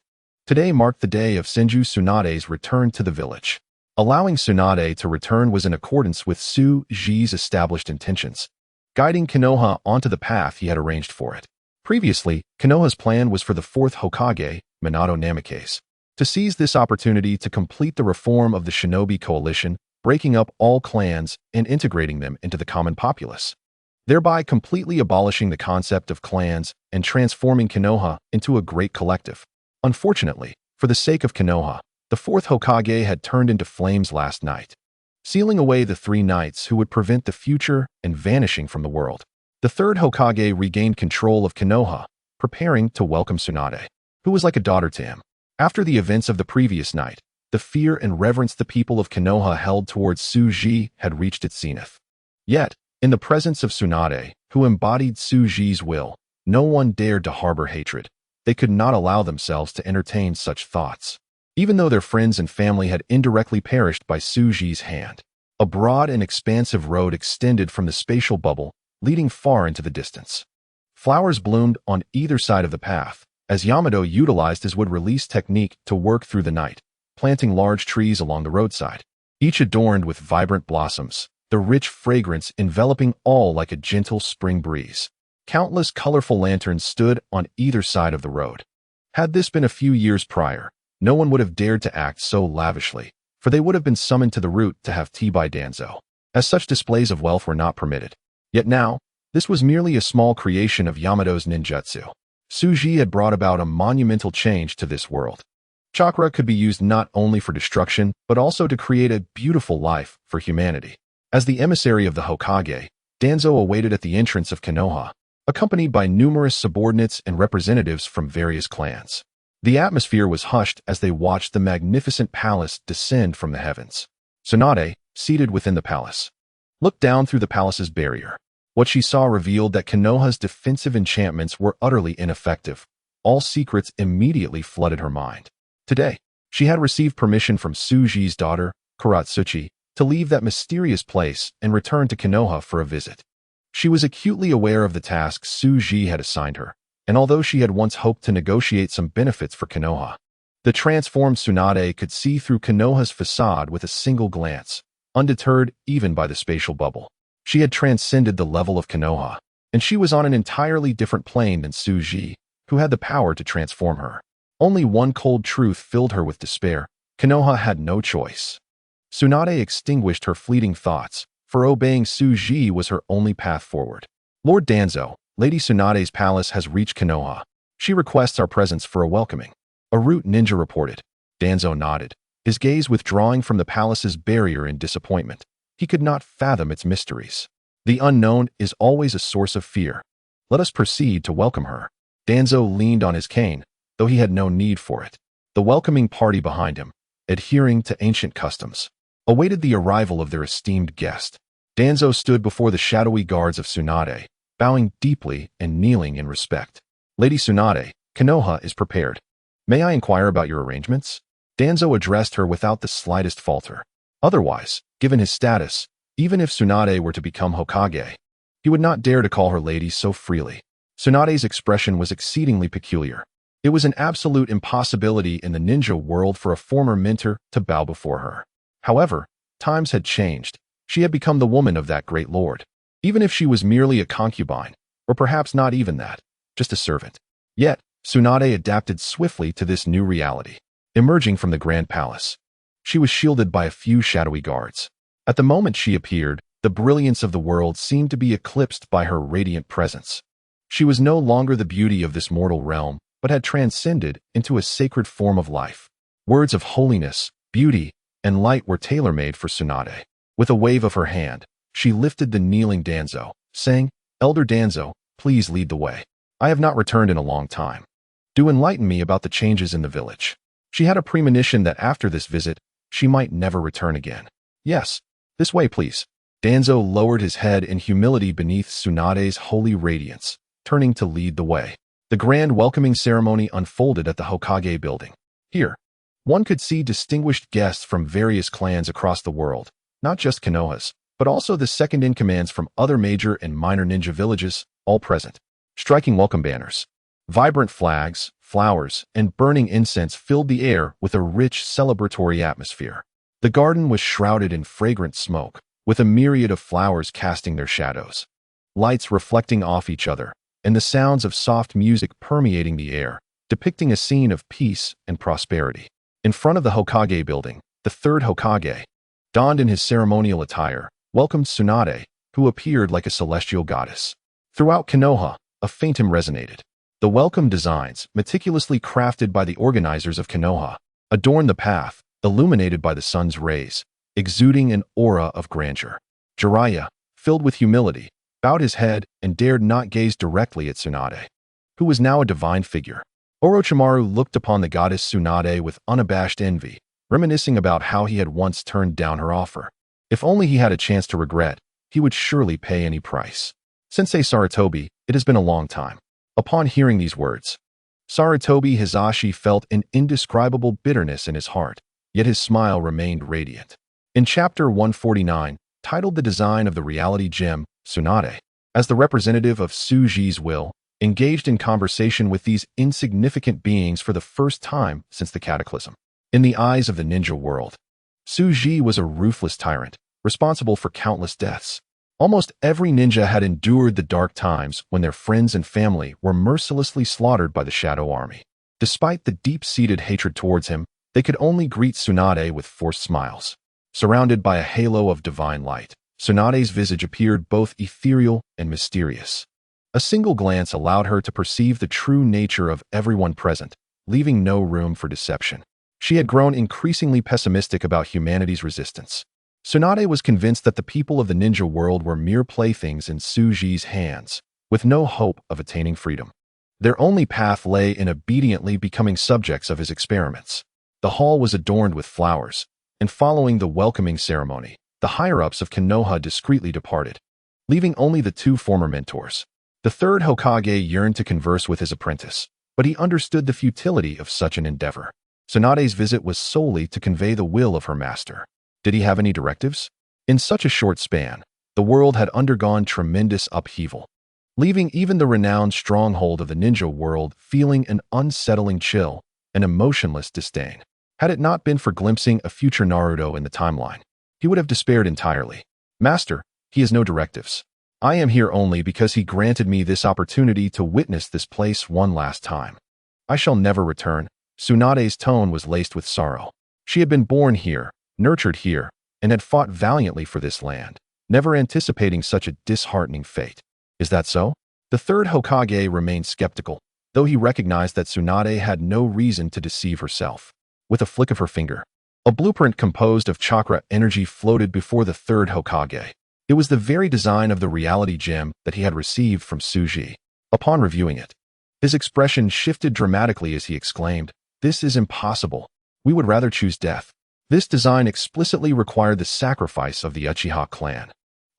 Today marked the day of Senju Tsunade's return to the village. Allowing Tsunade to return was in accordance with Tsuji's established intentions, guiding Konoha onto the path he had arranged for it. Previously, Konoha's plan was for the 4th Hokage, Minato Namikaze, to seize this opportunity to complete the reform of the Shinobi coalition, breaking up all clans and integrating them into the common populace, thereby completely abolishing the concept of clans and transforming Konoha into a great collective. Unfortunately, for the sake of Konoha, the 4th Hokage had turned into flames last night, sealing away the 3 knights who would prevent the future and vanishing from the world. The 3rd Hokage regained control of Konoha, preparing to welcome Tsunade, who was like a daughter to him. After the events of the previous night, the fear and reverence the people of Konoha held towards Tsuji had reached its zenith. Yet, in the presence of Tsunade, who embodied Tsuji's will, no one dared to harbor hatred. They could not allow themselves to entertain such thoughts, even though their friends and family had indirectly perished by Tsuji's hand. A broad and expansive road extended from the spatial bubble, leading far into the distance. Flowers bloomed on either side of the path, as Yamato utilized his wood-release technique to work through the night, planting large trees along the roadside, each adorned with vibrant blossoms, the rich fragrance enveloping all like a gentle spring breeze. Countless colorful lanterns stood on either side of the road. Had this been a few years prior, no one would have dared to act so lavishly, for they would have been summoned to the route to have tea by Danzo, as such displays of wealth were not permitted. Yet now, this was merely a small creation of Yamato's ninjutsu. Tsuji had brought about a monumental change to this world. Chakra could be used not only for destruction, but also to create a beautiful life for humanity. As the emissary of the Hokage, Danzo awaited at the entrance of Konoha, accompanied by numerous subordinates and representatives from various clans. The atmosphere was hushed as they watched the magnificent palace descend from the heavens. Tsunade, seated within the palace, looked down through the palace's barrier. What she saw revealed that Konoha's defensive enchantments were utterly ineffective. All secrets immediately flooded her mind. Today, she had received permission from Tsuji's daughter, Kuratsuchi, to leave that mysterious place and return to Konoha for a visit. She was acutely aware of the tasks Tsuji had assigned her, and although she had once hoped to negotiate some benefits for Konoha, the transformed Tsunade could see through Konoha's facade with a single glance, undeterred even by the spatial bubble. She had transcended the level of Konoha, and she was on an entirely different plane than Tsuji, who had the power to transform her. Only one cold truth filled her with despair: Konoha had no choice. Tsunade extinguished her fleeting thoughts, for obeying Tsuji was her only path forward. Lord Danzo, Lady Tsunade's palace has reached Konoha. She requests our presence for a welcoming. A root ninja reported. Danzo nodded, his gaze withdrawing from the palace's barrier in disappointment. He could not fathom its mysteries. The unknown is always a source of fear. Let us proceed to welcome her. Danzo leaned on his cane, though he had no need for it. The welcoming party behind him, adhering to ancient customs, awaited the arrival of their esteemed guest. Danzo stood before the shadowy guards of Tsunade, bowing deeply and kneeling in respect. Lady Tsunade, Konoha is prepared. May I inquire about your arrangements? Danzo addressed her without the slightest falter. Otherwise, given his status, even if Tsunade were to become Hokage, he would not dare to call her lady so freely. Tsunade's expression was exceedingly peculiar. It was an absolute impossibility in the ninja world for a former mentor to bow before her. However, times had changed. She had become the woman of that great lord. Even if she was merely a concubine, or perhaps not even that, just a servant. Yet, Tsunade adapted swiftly to this new reality. Emerging from the grand palace, she was shielded by a few shadowy guards. At the moment she appeared, the brilliance of the world seemed to be eclipsed by her radiant presence. She was no longer the beauty of this mortal realm, but had transcended into a sacred form of life. Words of holiness, beauty, and light were tailor-made for Tsunade. With a wave of her hand, she lifted the kneeling Danzo, saying, "Elder Danzo, please lead the way. I have not returned in a long time. Do enlighten me about the changes in the village." She had a premonition that after this visit, she might never return again. "Yes, this way please." Danzo lowered his head in humility beneath Tsunade's holy radiance, turning to lead the way. The grand welcoming ceremony unfolded at the Hokage building. Here, one could see distinguished guests from various clans across the world, not just Konohas, but also the second-in-commands from other major and minor ninja villages, all present. Striking welcome banners, vibrant flags, flowers, and burning incense filled the air with a rich celebratory atmosphere. The garden was shrouded in fragrant smoke, with a myriad of flowers casting their shadows. Lights reflecting off each other, and the sounds of soft music permeating the air, depicting a scene of peace and prosperity. In front of the Hokage building, the third Hokage, donned in his ceremonial attire, welcomed Tsunade, who appeared like a celestial goddess. Throughout Konoha, a faint hymn resonated. The welcome designs, meticulously crafted by the organizers of Konoha, adorned the path, illuminated by the sun's rays, exuding an aura of grandeur. Jiraiya, filled with humility, bowed his head and dared not gaze directly at Tsunade, who was now a divine figure. Orochimaru looked upon the goddess Tsunade with unabashed envy, reminiscing about how he had once turned down her offer. If only he had a chance to regret, he would surely pay any price. "Sensei Sarutobi, it has been a long time." Upon hearing these words, Sarutobi Hizashi felt an indescribable bitterness in his heart, yet his smile remained radiant. In Chapter 149, titled The Design of the Reality Gem, Tsunade, as the representative of Suji's will, engaged in conversation with these insignificant beings for the first time since the cataclysm. In the eyes of the ninja world, Suji was a ruthless tyrant, responsible for countless deaths. Almost every ninja had endured the dark times when their friends and family were mercilessly slaughtered by the Shadow Army. Despite the deep-seated hatred towards him, they could only greet Tsunade with forced smiles. Surrounded by a halo of divine light, Tsunade's visage appeared both ethereal and mysterious. A single glance allowed her to perceive the true nature of everyone present, leaving no room for deception. She had grown increasingly pessimistic about humanity's resistance. Tsunade was convinced that the people of the ninja world were mere playthings in Suji's hands, with no hope of attaining freedom. Their only path lay in obediently becoming subjects of his experiments. The hall was adorned with flowers, and following the welcoming ceremony, the higher-ups of Konoha discreetly departed, leaving only the two former mentors. The third Hokage yearned to converse with his apprentice, but he understood the futility of such an endeavor. Tsunade's visit was solely to convey the will of her master. Did he have any directives? In such a short span, the world had undergone tremendous upheaval, leaving even the renowned stronghold of the ninja world feeling an unsettling chill and emotionless disdain. Had it not been for glimpsing a future Naruto in the timeline, he would have despaired entirely. "Master, he has no directives. I am here only because he granted me this opportunity to witness this place one last time. I shall never return." Tsunade's tone was laced with sorrow. She had been born here, nurtured here, and had fought valiantly for this land, never anticipating such a disheartening fate. Is that so? The third Hokage remained skeptical, though he recognized that Tsunade had no reason to deceive herself. With a flick of her finger, a blueprint composed of chakra energy floated before the third Hokage. It was the very design of the reality gem that he had received from Suji. Upon reviewing it, his expression shifted dramatically as he exclaimed, "This is impossible. We would rather choose death." This design explicitly required the sacrifice of the Uchiha clan.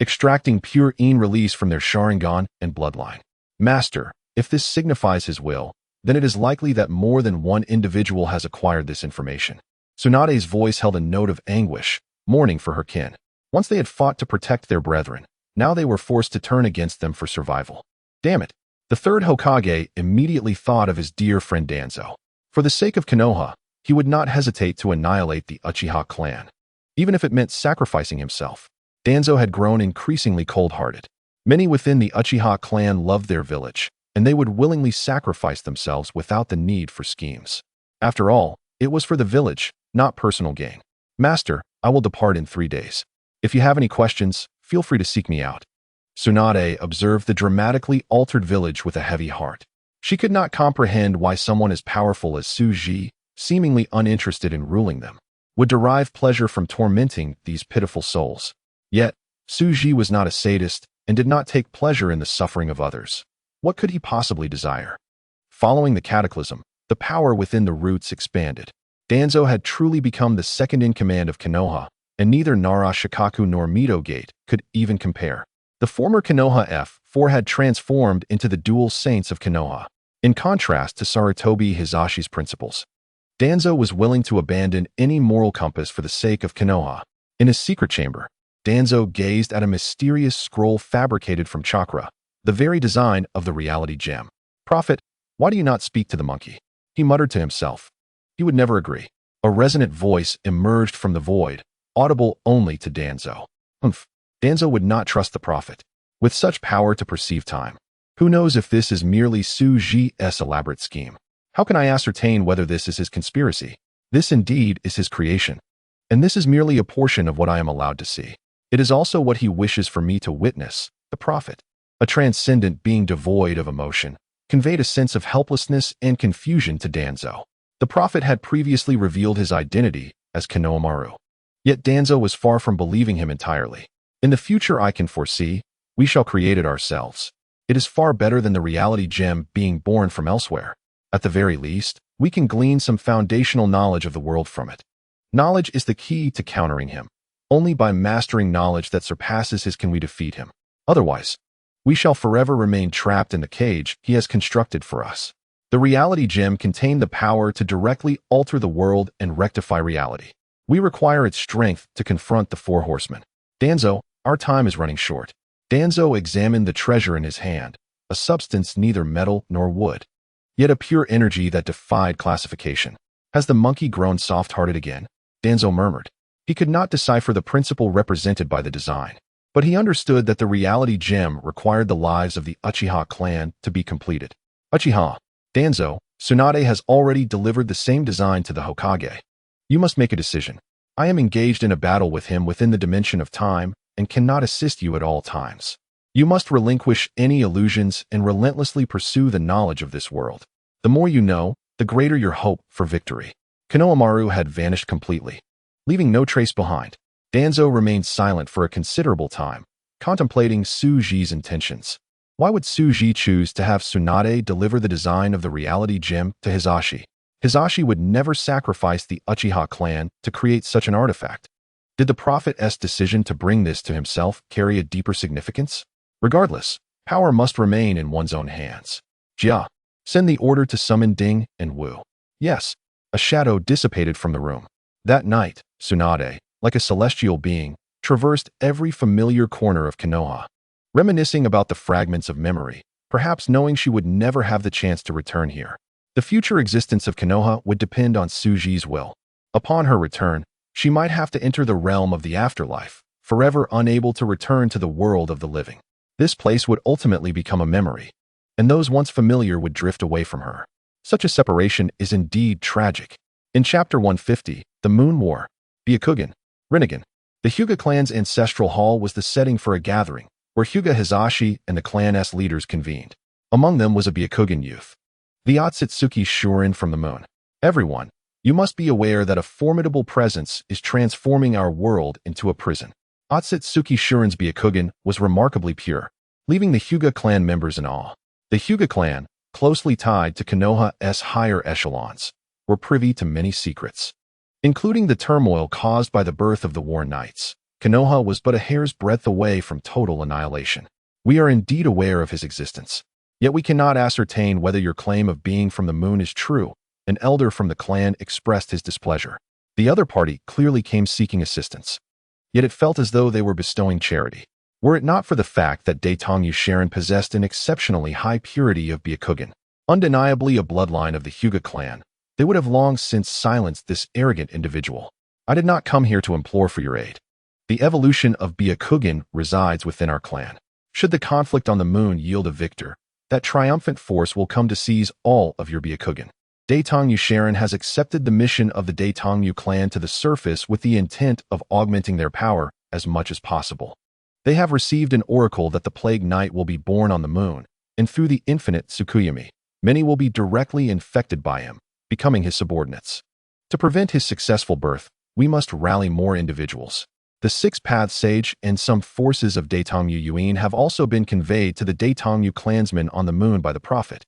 extracting pure yin release from their Sharingan and bloodline. Master, if this signifies his will, then it is likely that more than one individual has acquired this information. Tsunade's voice held a note of anguish, mourning for her kin. Once they had fought to protect their brethren, now they were forced to turn against them for survival. Damn it! The third Hokage immediately thought of his dear friend Danzo. For the sake of Konoha, he would not hesitate to annihilate the Uchiha clan, even if it meant sacrificing himself. Danzo had grown increasingly cold-hearted. Many within the Uchiha clan loved their village, and they would willingly sacrifice themselves without the need for schemes. After all, it was for the village, not personal gain. Master, I will depart in 3 days. If you have any questions, feel free to seek me out. Tsunade observed the dramatically altered village with a heavy heart. She could not comprehend why someone as powerful as Suji, seemingly uninterested in ruling them, would derive pleasure from tormenting these pitiful souls. Yet, Suji was not a sadist and did not take pleasure in the suffering of others. What could he possibly desire? Following the cataclysm, the power within the roots expanded. Danzo had truly become the second-in-command of Konoha, and neither Nara Shikaku nor Mito Gate could even compare. The former Konoha F4 had transformed into the dual saints of Konoha. In contrast to Sarutobi Hizashi's principles, Danzo was willing to abandon any moral compass for the sake of Konoha. In his secret chamber, Danzo gazed at a mysterious scroll fabricated from chakra, the very design of the reality gem. Prophet, why do you not speak to the monkey? He muttered to himself. He would never agree. A resonant voice emerged from the void, audible only to Danzo. Danzo would not trust the prophet. With such power to perceive time, who knows if this is merely Suji's elaborate scheme? How can I ascertain whether this is his conspiracy? This indeed is his creation. And this is merely a portion of what I am allowed to see. It is also what he wishes for me to witness, the prophet. A transcendent being devoid of emotion, conveyed a sense of helplessness and confusion to Danzo. The prophet had previously revealed his identity as Konohamaru. Yet Danzo was far from believing him entirely. In the future I can foresee, we shall create it ourselves. It is far better than the reality gem being born from elsewhere. At the very least, we can glean some foundational knowledge of the world from it. Knowledge is the key to countering him. Only by mastering knowledge that surpasses his can we defeat him. Otherwise, we shall forever remain trapped in the cage he has constructed for us. The reality gem contained the power to directly alter the world and rectify reality. We require its strength to confront the four horsemen. Danzo, our time is running short. Danzo examined the treasure in his hand, a substance neither metal nor wood, yet a pure energy that defied classification. Has the monkey grown soft-hearted again? Danzo murmured. He could not decipher the principle represented by the design, but he understood that the reality gem required the lives of the Uchiha clan to be completed. Uchiha, Danzo, Tsunade has already delivered the same design to the Hokage. You must make a decision. I am engaged in a battle with him within the dimension of time and cannot assist you at all times. You must relinquish any illusions and relentlessly pursue the knowledge of this world. The more you know, the greater your hope for victory. Konohamaru had vanished completely, leaving no trace behind. Danzo remained silent for a considerable time, contemplating Suji's intentions. Why would Suji choose to have Tsunade deliver the design of the reality gem to Hisashi? Hisashi would never sacrifice the Uchiha clan to create such an artifact. Did the prophet's decision to bring this to himself carry a deeper significance? Regardless, power must remain in one's own hands. Jia, send the order to summon Ding and Wu. Yes, a shadow dissipated from the room. That night, Tsunade, like a celestial being, traversed every familiar corner of Konoha, reminiscing about the fragments of memory, perhaps knowing she would never have the chance to return here. The future existence of Konoha would depend on Suji's will. Upon her return, she might have to enter the realm of the afterlife, forever unable to return to the world of the living. This place would ultimately become a memory, and those once familiar would drift away from her. Such a separation is indeed tragic. In Chapter 150, The Moon War, Byakugan, Rinnegan, the Hyuga clan's ancestral hall was the setting for a gathering, where Hyuga Hisashi and the clan's leaders convened. Among them was a Byakugan youth, the Otsutsuki Shurin from the moon. Everyone, you must be aware that a formidable presence is transforming our world into a prison. Otsutsuki Shurin's Byakugan was remarkably pure, leaving the Hyuga clan members in awe. The Hyuga clan, closely tied to Konoha's higher echelons, were privy to many secrets, including the turmoil caused by the birth of the War Knights. Konoha was but a hair's breadth away from total annihilation. We are indeed aware of his existence. Yet we cannot ascertain whether your claim of being from the moon is true. An elder from the clan expressed his displeasure. The other party clearly came seeking assistance. Yet it felt as though they were bestowing charity. Were it not for the fact that Dou Qi possessed an exceptionally high purity of Byakugan, undeniably a bloodline of the Hyuga clan, they would have long since silenced this arrogant individual. I did not come here to implore for your aid. The evolution of Byakugan resides within our clan. Should the conflict on the moon yield a victor, that triumphant force will come to seize all of your Byakugan. Dou Qi has accepted the mission of the Dou clan to the surface with the intent of augmenting their power as much as possible. They have received an oracle that the Plague Knight will be born on the moon, and through the infinite Tsukuyami, many will be directly infected by him, becoming his subordinates. To prevent his successful birth, we must rally more individuals. The Six-Path Sage and some forces of Dou Qi have also been conveyed to the Dou clansmen on the moon by the Prophet,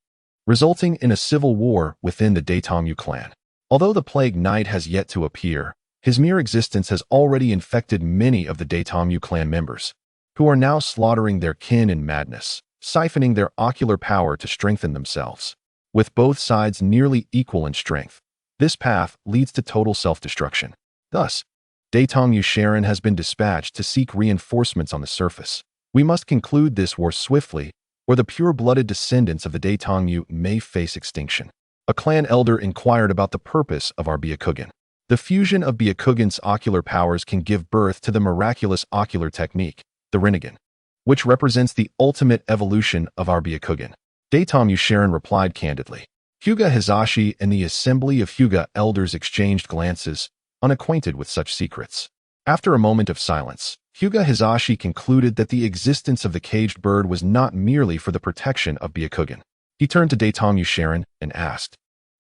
resulting in a civil war within the Dou clan. Although the Plague Knight has yet to appear, his mere existence has already infected many of the Dou clan members, who are now slaughtering their kin in madness, siphoning their ocular power to strengthen themselves. With both sides nearly equal in strength, this path leads to total self-destruction. Thus, Dou Qi has been dispatched to seek reinforcements on the surface. We must conclude this war swiftly, or the pure-blooded descendants of the Dou may face extinction. A clan elder inquired about the purpose of our Byakugan. The fusion of Byakugan's ocular powers can give birth to the miraculous ocular technique, the Rinnegan, which represents the ultimate evolution of our Byakugan. Dou Qi replied candidly. Hyuga Hizashi and the assembly of Hyuga elders exchanged glances, unacquainted with such secrets. After a moment of silence, Hyuga Hizashi concluded that the existence of the caged bird was not merely for the protection of Byakugan. He turned to Dou Qi and asked,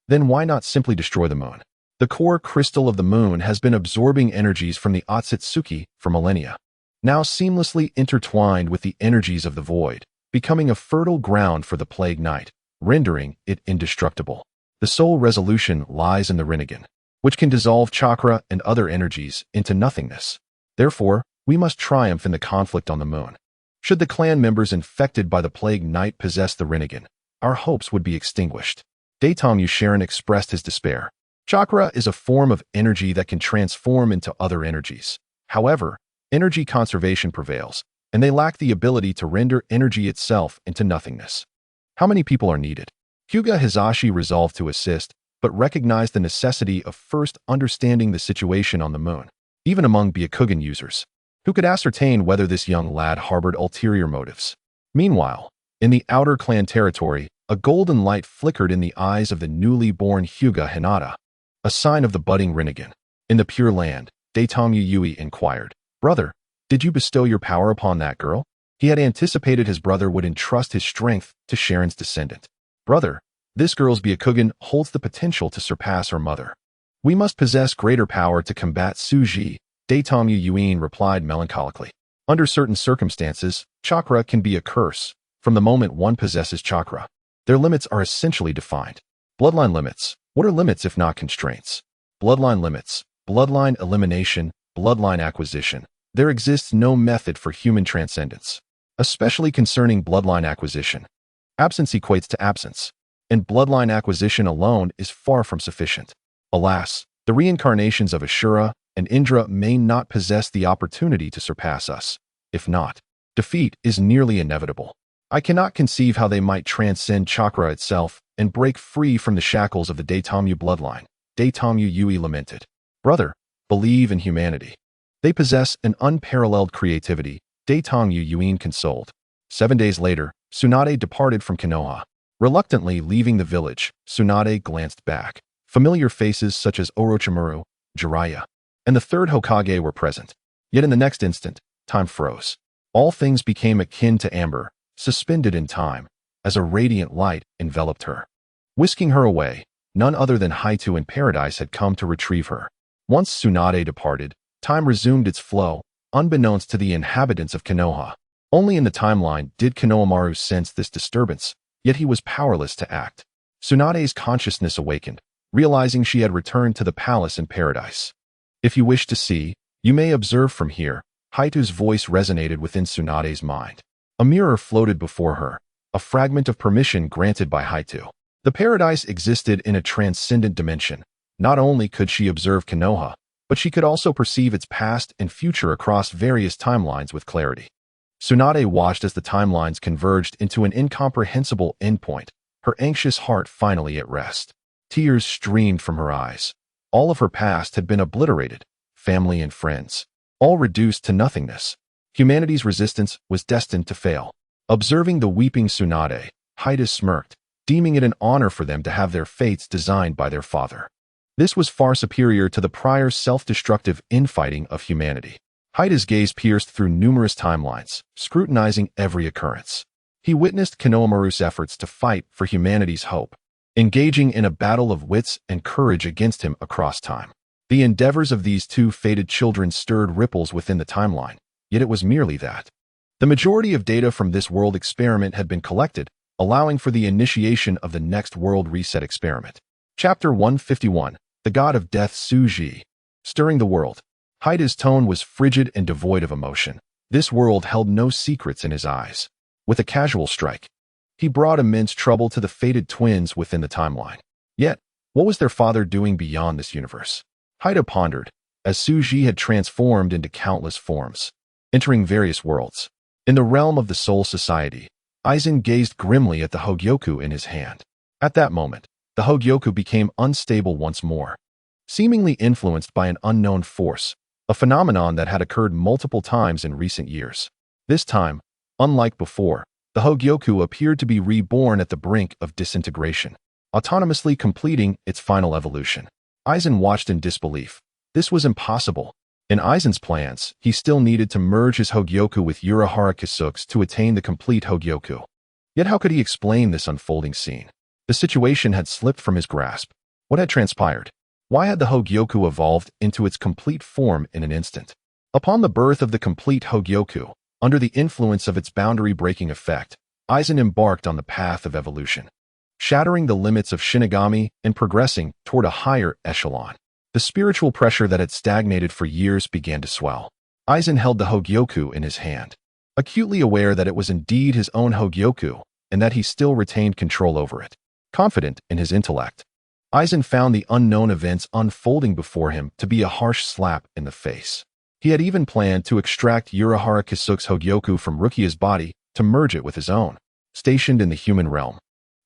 "Then why not simply destroy the moon? The core crystal of the moon has been absorbing energies from the Otsutsuki for millennia, now seamlessly intertwined with the energies of the void, becoming a fertile ground for the Plague Knight, rendering it indestructible. The sole resolution lies in the Rinnegan, which can dissolve chakra and other energies into nothingness. Therefore, we must triumph in the conflict on the moon. Should the clan members infected by the Plague Knight possess the Rinnegan, our hopes would be extinguished." Dou Qi expressed his despair. Chakra is a form of energy that can transform into other energies. However, energy conservation prevails, and they lack the ability to render energy itself into nothingness. How many people are needed? Hyuga Hizashi resolved to assist, but recognized the necessity of first understanding the situation on the moon, even among Byakugan users, who could ascertain whether this young lad harbored ulterior motives. Meanwhile, in the outer clan territory, a golden light flickered in the eyes of the newly born Hyuga Hinata, a sign of the budding Rinnegan. In the Pure Land, Dou Qi inquired, "Brother, did you bestow your power upon that girl?" He had anticipated his brother would entrust his strength to Sharon's descendant. "Brother, this girl's Byakugan holds the potential to surpass her mother. We must possess greater power to combat Suji," Dou Qi replied melancholically. "Under certain circumstances, chakra can be a curse. From the moment one possesses chakra, their limits are essentially defined. Bloodline limits. What are limits if not constraints? Bloodline limits, bloodline elimination, bloodline acquisition. There exists no method for human transcendence, especially concerning bloodline acquisition. Absence equates to absence, and bloodline acquisition alone is far from sufficient. Alas, the reincarnations of Ashura and Indra may not possess the opportunity to surpass us. If not, defeat is nearly inevitable. I cannot conceive how they might transcend chakra itself and break free from the shackles of the Dou bloodline," Dou Qi lamented. "Brother, believe in humanity. They possess an unparalleled creativity," Dou Qi consoled. 7 days later, Tsunade departed from Konoha. Reluctantly leaving the village, Tsunade glanced back. Familiar faces such as Orochimaru, Jiraiya, and the third Hokage were present. Yet in the next instant, time froze. All things became akin to amber, suspended in time, as a radiant light enveloped her. Whisking her away, none other than Haitu in paradise had come to retrieve her. Once Tsunade departed, time resumed its flow, unbeknownst to the inhabitants of Konoha. Only in the timeline did Konohamaru sense this disturbance, yet he was powerless to act. Tsunade's consciousness awakened, realizing she had returned to the palace in paradise. "If you wish to see, you may observe from here," Haito's voice resonated within Tsunade's mind. A mirror floated before her, a fragment of permission granted by Haito. The paradise existed in a transcendent dimension. Not only could she observe Konoha, but she could also perceive its past and future across various timelines with clarity. Tsunade watched as the timelines converged into an incomprehensible endpoint, her anxious heart finally at rest. Tears streamed from her eyes. All of her past had been obliterated, family and friends, all reduced to nothingness. Humanity's resistance was destined to fail. Observing the weeping Tsunade, Haida smirked, deeming it an honor for them to have their fates designed by their father. This was far superior to the prior self-destructive infighting of humanity. Haida's gaze pierced through numerous timelines, scrutinizing every occurrence. He witnessed Konohamaru's efforts to fight for humanity's hope, engaging in a battle of wits and courage against him across time. The endeavors of these two fated children stirred ripples within the timeline, yet it was merely that. The majority of data from this world experiment had been collected, allowing for the initiation of the next world reset experiment. Chapter 151, The God of Death Suji. Stirring the world. Haida's tone was frigid and devoid of emotion. This world held no secrets in his eyes. With a casual strike, he brought immense trouble to the fated twins within the timeline. Yet, what was their father doing beyond this universe? Haida pondered, as Suji had transformed into countless forms, entering various worlds. In the realm of the Soul Society, Aizen gazed grimly at the Hogyoku in his hand. At that moment, the Hogyoku became unstable once more, seemingly influenced by an unknown force, a phenomenon that had occurred multiple times in recent years. This time, unlike before, the Hogyoku appeared to be reborn at the brink of disintegration, autonomously completing its final evolution. Aizen watched in disbelief. This was impossible. In Aizen's plans, he still needed to merge his Hogyoku with Urahara Kisuke's to attain the complete Hogyoku. Yet how could he explain this unfolding scene? The situation had slipped from his grasp. What had transpired? Why had the Hogyoku evolved into its complete form in an instant? Upon the birth of the complete Hogyoku, under the influence of its boundary-breaking effect, Aizen embarked on the path of evolution, shattering the limits of Shinigami and progressing toward a higher echelon. The spiritual pressure that had stagnated for years began to swell. Aizen held the Hogyoku in his hand, acutely aware that it was indeed his own Hogyoku and that he still retained control over it. Confident in his intellect, Aizen found the unknown events unfolding before him to be a harsh slap in the face. He had even planned to extract Urahara Kisuke's Hogyoku from Rukia's body to merge it with his own. Stationed in the human realm,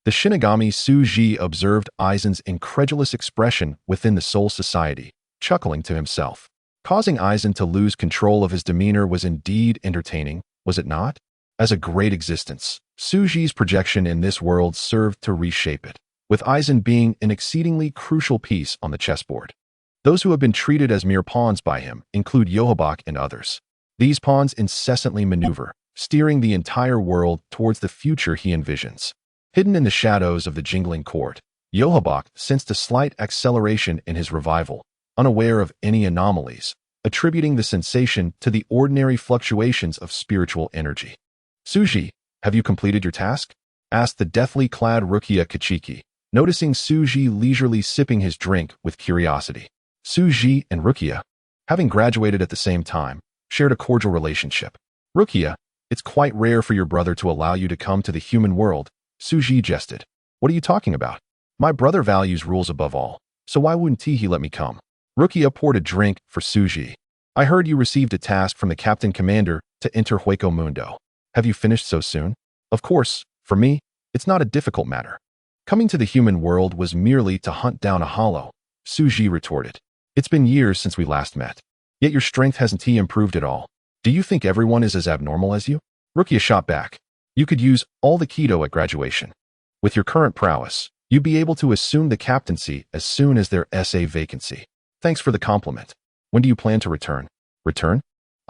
the Shinigami Suji observed Aizen's incredulous expression within the Soul Society, chuckling to himself. Causing Aizen to lose control of his demeanor was indeed entertaining, was it not? As a great existence, Suji's projection in this world served to reshape it, with Aizen being an exceedingly crucial piece on the chessboard. Those who have been treated as mere pawns by him include Yohobak and others. These pawns incessantly maneuver, steering the entire world towards the future he envisions. Hidden in the shadows of the jingling court, Yohobak sensed a slight acceleration in his revival, unaware of any anomalies, attributing the sensation to the ordinary fluctuations of spiritual energy. Suji, have you completed your task? Asked the deathly clad Rukia Kachiki, noticing Suji leisurely sipping his drink with curiosity. Suji and Rukia, having graduated at the same time, shared a cordial relationship. Rukia, it's quite rare for your brother to allow you to come to the human world, Suji jested. What are you talking about? My brother values rules above all, so why wouldn't he let me come? Rukia poured a drink for Suji. I heard you received a task from the Captain Commander to enter Hueco Mundo. Have you finished so soon? Of course, for me, it's not a difficult matter. Coming to the human world was merely to hunt down a hollow, Suji retorted. It's been years since we last met. Yet your strength hasn't improved at all. Do you think everyone is as abnormal as you? Rukia shot back. You could use all the Kido at graduation. With your current prowess, you'd be able to assume the captaincy as soon as there's a vacancy. Thanks for the compliment. When do you plan to return? Return?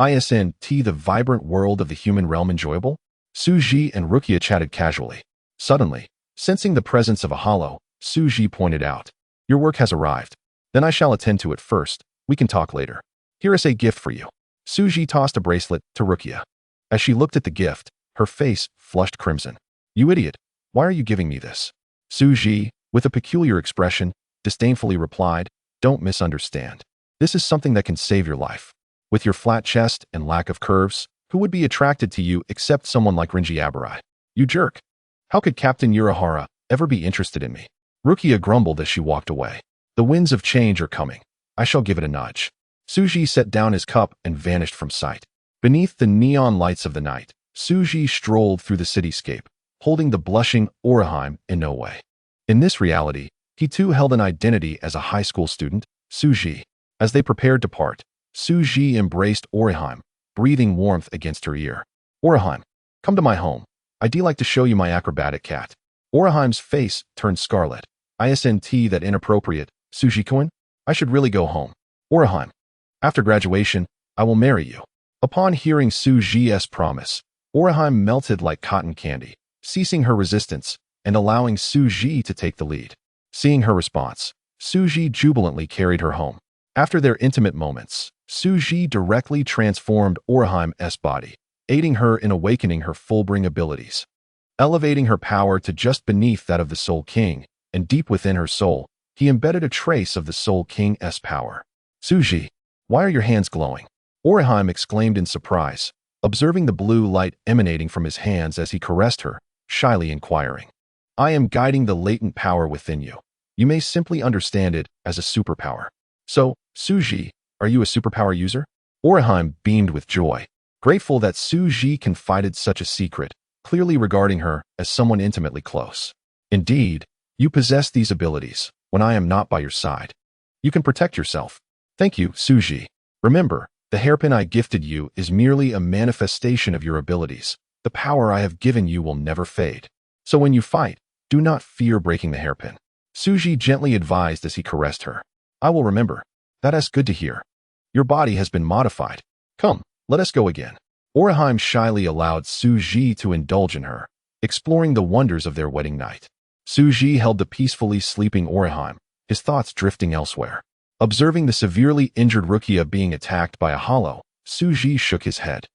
Isn't the vibrant world of the human realm enjoyable? Suji and Rukia chatted casually. Suddenly, sensing the presence of a hollow, Suji pointed out. Your work has arrived. Then I shall attend to it first. We can talk later. Here is a gift for you. Suji tossed a bracelet to Rukia. As she looked at the gift, her face flushed crimson. You idiot. Why are you giving me this? Suji, with a peculiar expression, disdainfully replied, Don't misunderstand. This is something that can save your life. With your flat chest and lack of curves, who would be attracted to you except someone like Rinji Abarai? You jerk. How could Captain Urahara ever be interested in me? Rukia grumbled as she walked away. The winds of change are coming. I shall give it a nudge. Suji set down his cup and vanished from sight. Beneath the neon lights of the night, Suji strolled through the cityscape, holding the blushing Orihime Inoue. In this reality, he too held an identity as a high school student, Suji. As they prepared to part, Suji embraced Orihime, breathing warmth against her ear. Orihime, come to my home. I'd like to show you my acrobatic cat. Orihime's face turned scarlet. Isn't that inappropriate, Suji-kun? I should really go home. Orihime, after graduation, I will marry you. Upon hearing Suji's promise, Orihime melted like cotton candy, ceasing her resistance and allowing Suji to take the lead. Seeing her response, Suji jubilantly carried her home. After their intimate moments, Suji directly transformed Orihime's body, aiding her in awakening her full-bring abilities. Elevating her power to just beneath that of the Soul King, and deep within her soul, he embedded a trace of the Soul King's power. Suji, why are your hands glowing? Orihime exclaimed in surprise, observing the blue light emanating from his hands as he caressed her, shyly inquiring. I am guiding the latent power within you. You may simply understand it as a superpower. So, Suji, are you a superpower user? Orihime beamed with joy, grateful that Suji confided such a secret, clearly regarding her as someone intimately close. Indeed, you possess these abilities when I am not by your side. You can protect yourself. Thank you, Suji. Remember, the hairpin I gifted you is merely a manifestation of your abilities. The power I have given you will never fade. So when you fight, do not fear breaking the hairpin. Suji gently advised as he caressed her. I will remember. That is good to hear. Your body has been modified. Come, let us go again. Orihime shyly allowed Suji to indulge in her, exploring the wonders of their wedding night. Suji held the peacefully sleeping Orihime, his thoughts drifting elsewhere. Observing the severely injured Rukia being attacked by a hollow, Suji shook his head.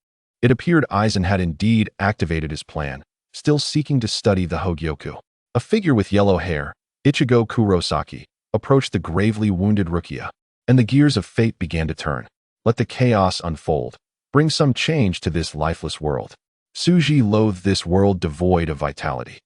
It appeared Aizen had indeed activated his plan, still seeking to study the Hogyoku. A figure with yellow hair, Ichigo Kurosaki, approached the gravely wounded Rukia, and the gears of fate began to turn. Let the chaos unfold. Bring some change to this lifeless world. Suji loathed this world devoid of vitality.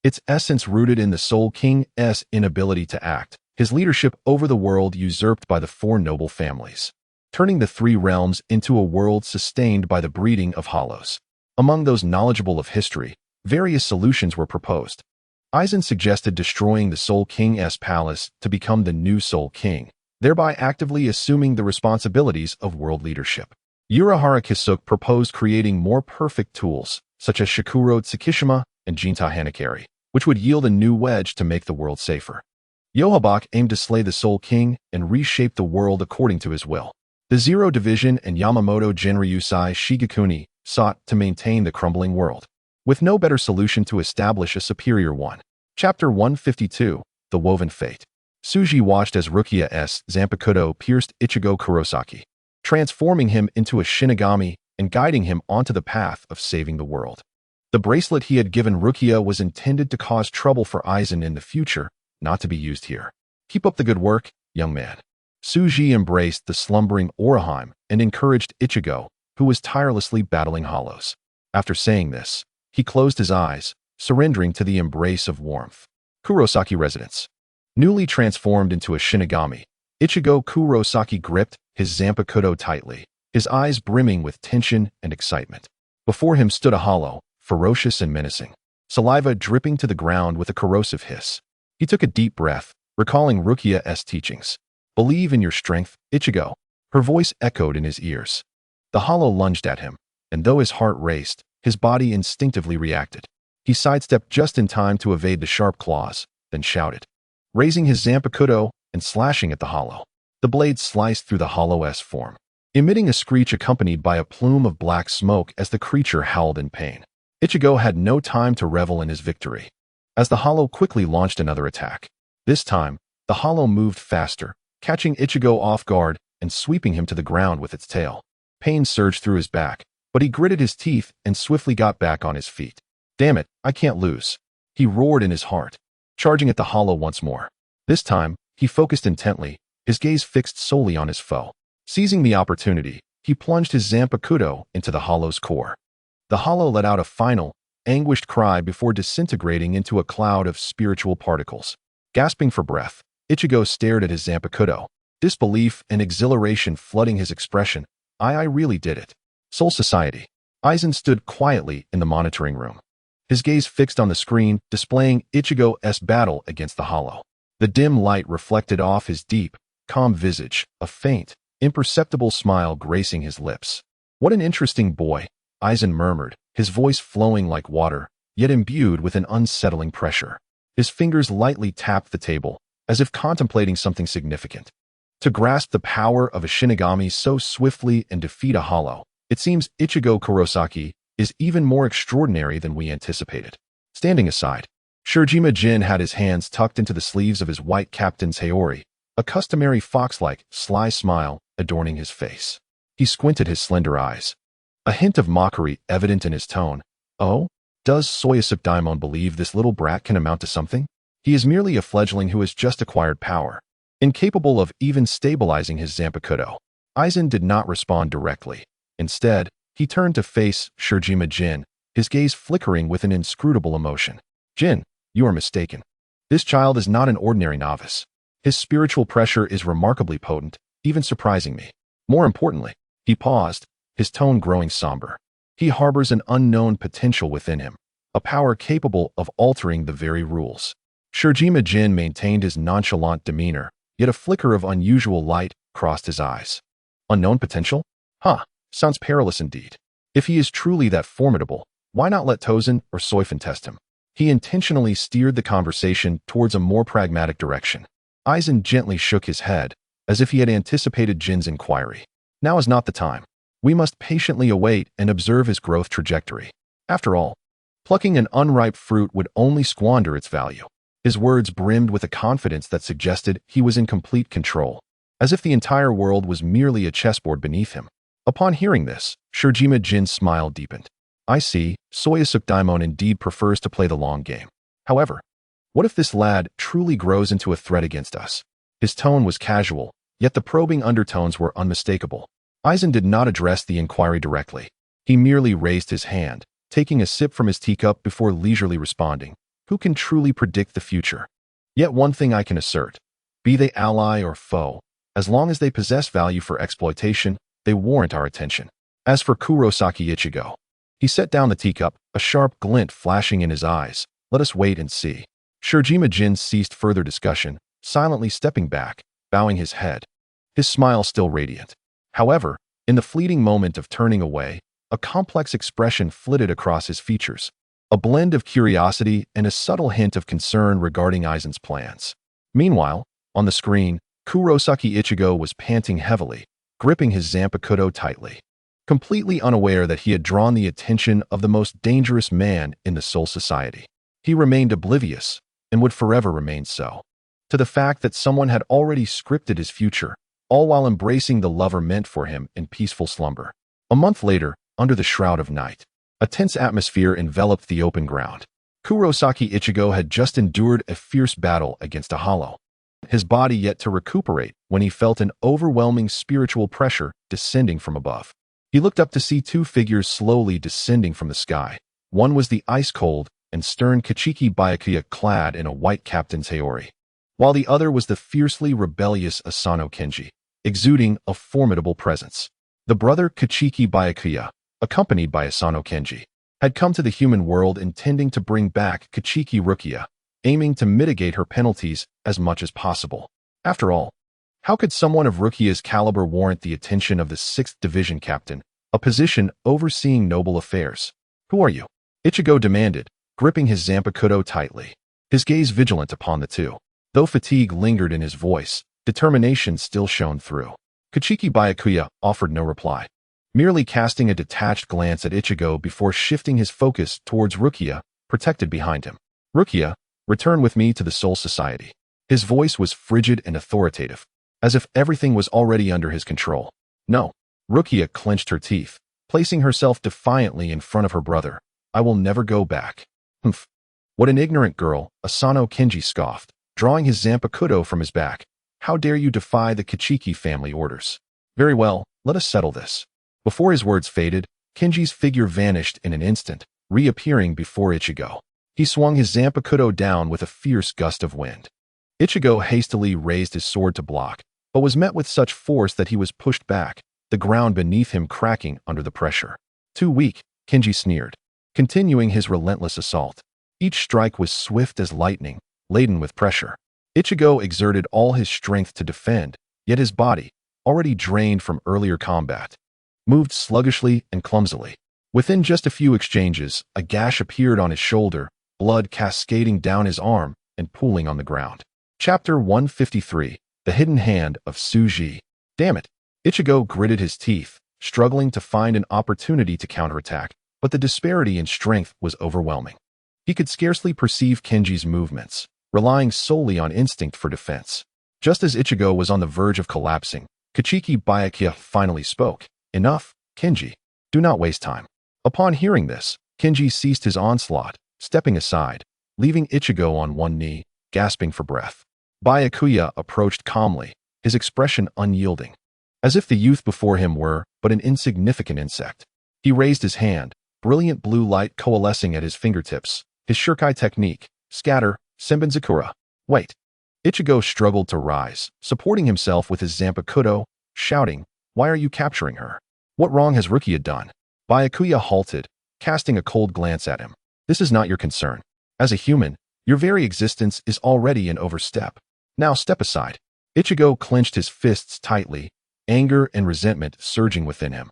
Its essence rooted in the Soul King's inability to act, his leadership over the world usurped by the four noble families, turning the three realms into a world sustained by the breeding of hollows. Among those knowledgeable of history, various solutions were proposed. Aizen suggested destroying the Soul King's palace to become the new Soul King, thereby actively assuming the responsibilities of world leadership. Urahara Kisuke proposed creating more perfect tools, such as Shikuro Tsukishima and Jinta Hanakari, which would yield a new wedge to make the world safer. Yohabak aimed to slay the Soul King and reshape the world according to his will. The Zero Division and Yamamoto Genryusai Shigekuni sought to maintain the crumbling world, with no better solution to establish a superior one. Chapter 152, The Woven Fate. Suji watched as Rukia's Zanpakuto pierced Ichigo Kurosaki, transforming him into a Shinigami and guiding him onto the path of saving the world. The bracelet he had given Rukia was intended to cause trouble for Aizen in the future, not to be used here. Keep up the good work, young man. Suji embraced the slumbering Orihime and encouraged Ichigo, who was tirelessly battling hollows. After saying this, he closed his eyes, surrendering to the embrace of warmth. Kurosaki Residence. Newly transformed into a Shinigami, Ichigo Kurosaki gripped his Zanpakuto tightly, his eyes brimming with tension and excitement. Before him stood a hollow, ferocious and menacing, saliva dripping to the ground with a corrosive hiss. He took a deep breath, recalling Rukia's teachings. Believe in your strength, Ichigo. Her voice echoed in his ears. The hollow lunged at him, and though his heart raced, his body instinctively reacted. He sidestepped just in time to evade the sharp claws, then shouted, raising his Zanpakuto and slashing at the hollow. The blade sliced through the hollow's form, emitting a screech accompanied by a plume of black smoke as the creature howled in pain. Ichigo had no time to revel in his victory, as the hollow quickly launched another attack. This time, the hollow moved faster, catching Ichigo off guard and sweeping him to the ground with its tail. Pain surged through his back, but he gritted his teeth and swiftly got back on his feet. Damn it, I can't lose. He roared in his heart, charging at the hollow once more. This time, he focused intently, his gaze fixed solely on his foe. Seizing the opportunity, he plunged his Zanpakuto into the hollow's core. The hollow let out a final, anguished cry before disintegrating into a cloud of spiritual particles. Gasping for breath, Ichigo stared at his Zanpakuto, disbelief and exhilaration flooding his expression. I really did it. Soul Society. Aizen stood quietly in the monitoring room, his gaze fixed on the screen displaying Ichigo's battle against the hollow. The dim light reflected off his deep, calm visage, a faint, imperceptible smile gracing his lips. What an interesting boy, Aizen murmured, his voice flowing like water, yet imbued with an unsettling pressure. His fingers lightly tapped the table, as if contemplating something significant. To grasp the power of a Shinigami so swiftly and defeat a hollow, it seems Ichigo Kurosaki is even more extraordinary than we anticipated. Standing aside, Shirajima Jin had his hands tucked into the sleeves of his white captain's Haori, a customary fox-like, sly smile adorning his face. He squinted his slender eyes, a hint of mockery evident in his tone. Oh? Does Soyasuk Daimon believe this little brat can amount to something? He is merely a fledgling who has just acquired power, incapable of even stabilizing his Zanpakuto. Aizen did not respond directly. Instead, he turned to face Shirajima Jin, his gaze flickering with an inscrutable emotion. Jin, you are mistaken. This child is not an ordinary novice. His spiritual pressure is remarkably potent, even surprising me. More importantly, he paused, his tone growing somber. He harbors an unknown potential within him, a power capable of altering the very rules. Shirajima Jin maintained his nonchalant demeanor, yet a flicker of unusual light crossed his eyes. Unknown potential? Huh, sounds perilous indeed. If he is truly that formidable, why not let Tozen or Soifun test him? He intentionally steered the conversation towards a more pragmatic direction. Aizen gently shook his head, as if he had anticipated Jin's inquiry. Now is not the time. We must patiently await and observe his growth trajectory. After all, plucking an unripe fruit would only squander its value. His words brimmed with a confidence that suggested he was in complete control, as if the entire world was merely a chessboard beneath him. Upon hearing this, Shirajima Jin's smile deepened. I see, Soyasuk Daimon indeed prefers to play the long game. However, what if this lad truly grows into a threat against us? His tone was casual, yet the probing undertones were unmistakable. Aizen did not address the inquiry directly. He merely raised his hand, taking a sip from his teacup before leisurely responding. Who can truly predict the future? Yet one thing I can assert. Be they ally or foe, as long as they possess value for exploitation, they warrant our attention. As for Kurosaki Ichigo, he set down the teacup, a sharp glint flashing in his eyes. Let us wait and see. Shirajima Jin ceased further discussion, silently stepping back, bowing his head, his smile still radiant. However, in the fleeting moment of turning away, a complex expression flitted across his features, a blend of curiosity and a subtle hint of concern regarding Aizen's plans. Meanwhile, on the screen, Kurosaki Ichigo was panting heavily, gripping his Zanpakuto tightly, completely unaware that he had drawn the attention of the most dangerous man in the Soul Society. He remained oblivious, and would forever remain so, to the fact that someone had already scripted his future, all while embracing the lover meant for him in peaceful slumber. A month later, under the shroud of night, a tense atmosphere enveloped the open ground. Kurosaki Ichigo had just endured a fierce battle against a hollow, his body yet to recuperate when he felt an overwhelming spiritual pressure descending from above. He looked up to see two figures slowly descending from the sky. One was the ice-cold and stern Kachiki Byakuya clad in a white captain's Haori, while the other was the fiercely rebellious Asano Kenji, exuding a formidable presence. The brother Kachiki Byakuya, accompanied by Asano Kenji, had come to the human world intending to bring back Kachiki Rukia, aiming to mitigate her penalties as much as possible. After all, how could someone of Rukia's caliber warrant the attention of the 6th Division captain, a position overseeing noble affairs? Who are you? Ichigo demanded, gripping his Zanpakuto tightly, his gaze vigilant upon the two. Though fatigue lingered in his voice, determination still shone through. Kachiki Byakuya offered no reply, merely casting a detached glance at Ichigo before shifting his focus towards Rukia, protected behind him. Rukia, return with me to the Soul Society. His voice was frigid and authoritative, as if everything was already under his control. No. Rukia clenched her teeth, placing herself defiantly in front of her brother. I will never go back. Humph. What an ignorant girl, Asano Kenji scoffed, drawing his Zanpakuto from his back. How dare you defy the Kachiki family orders? Very well, let us settle this. Before his words faded, Kenji's figure vanished in an instant, reappearing before Ichigo. He swung his Zanpakuto down with a fierce gust of wind. Ichigo hastily raised his sword to block, but was met with such force that he was pushed back, the ground beneath him cracking under the pressure. Too weak, Kenji sneered, continuing his relentless assault. Each strike was swift as lightning, laden with pressure. Ichigo exerted all his strength to defend, yet his body, already drained from earlier combat, moved sluggishly and clumsily. Within just a few exchanges, a gash appeared on his shoulder, blood cascading down his arm and pooling on the ground. Chapter 153, The Hidden Hand of Tsuji. Damn it! Ichigo gritted his teeth, struggling to find an opportunity to counterattack, but the disparity in strength was overwhelming. He could scarcely perceive Kenji's movements, relying solely on instinct for defense. Just as Ichigo was on the verge of collapsing, Kichiki Byakuya finally spoke. Enough, Kenji. Do not waste time. Upon hearing this, Kenji ceased his onslaught, stepping aside, leaving Ichigo on one knee, gasping for breath. Byakuya approached calmly, his expression unyielding, as if the youth before him were but an insignificant insect. He raised his hand, brilliant blue light coalescing at his fingertips, his shuriken technique, scatter, Senbenzakura. Wait. Ichigo struggled to rise, supporting himself with his Zanpakuto, shouting, "Why are you capturing her? What wrong has Rukia done?" Byakuya halted, casting a cold glance at him. This is not your concern. As a human, your very existence is already an overstep. Now step aside. Ichigo clenched his fists tightly, anger and resentment surging within him.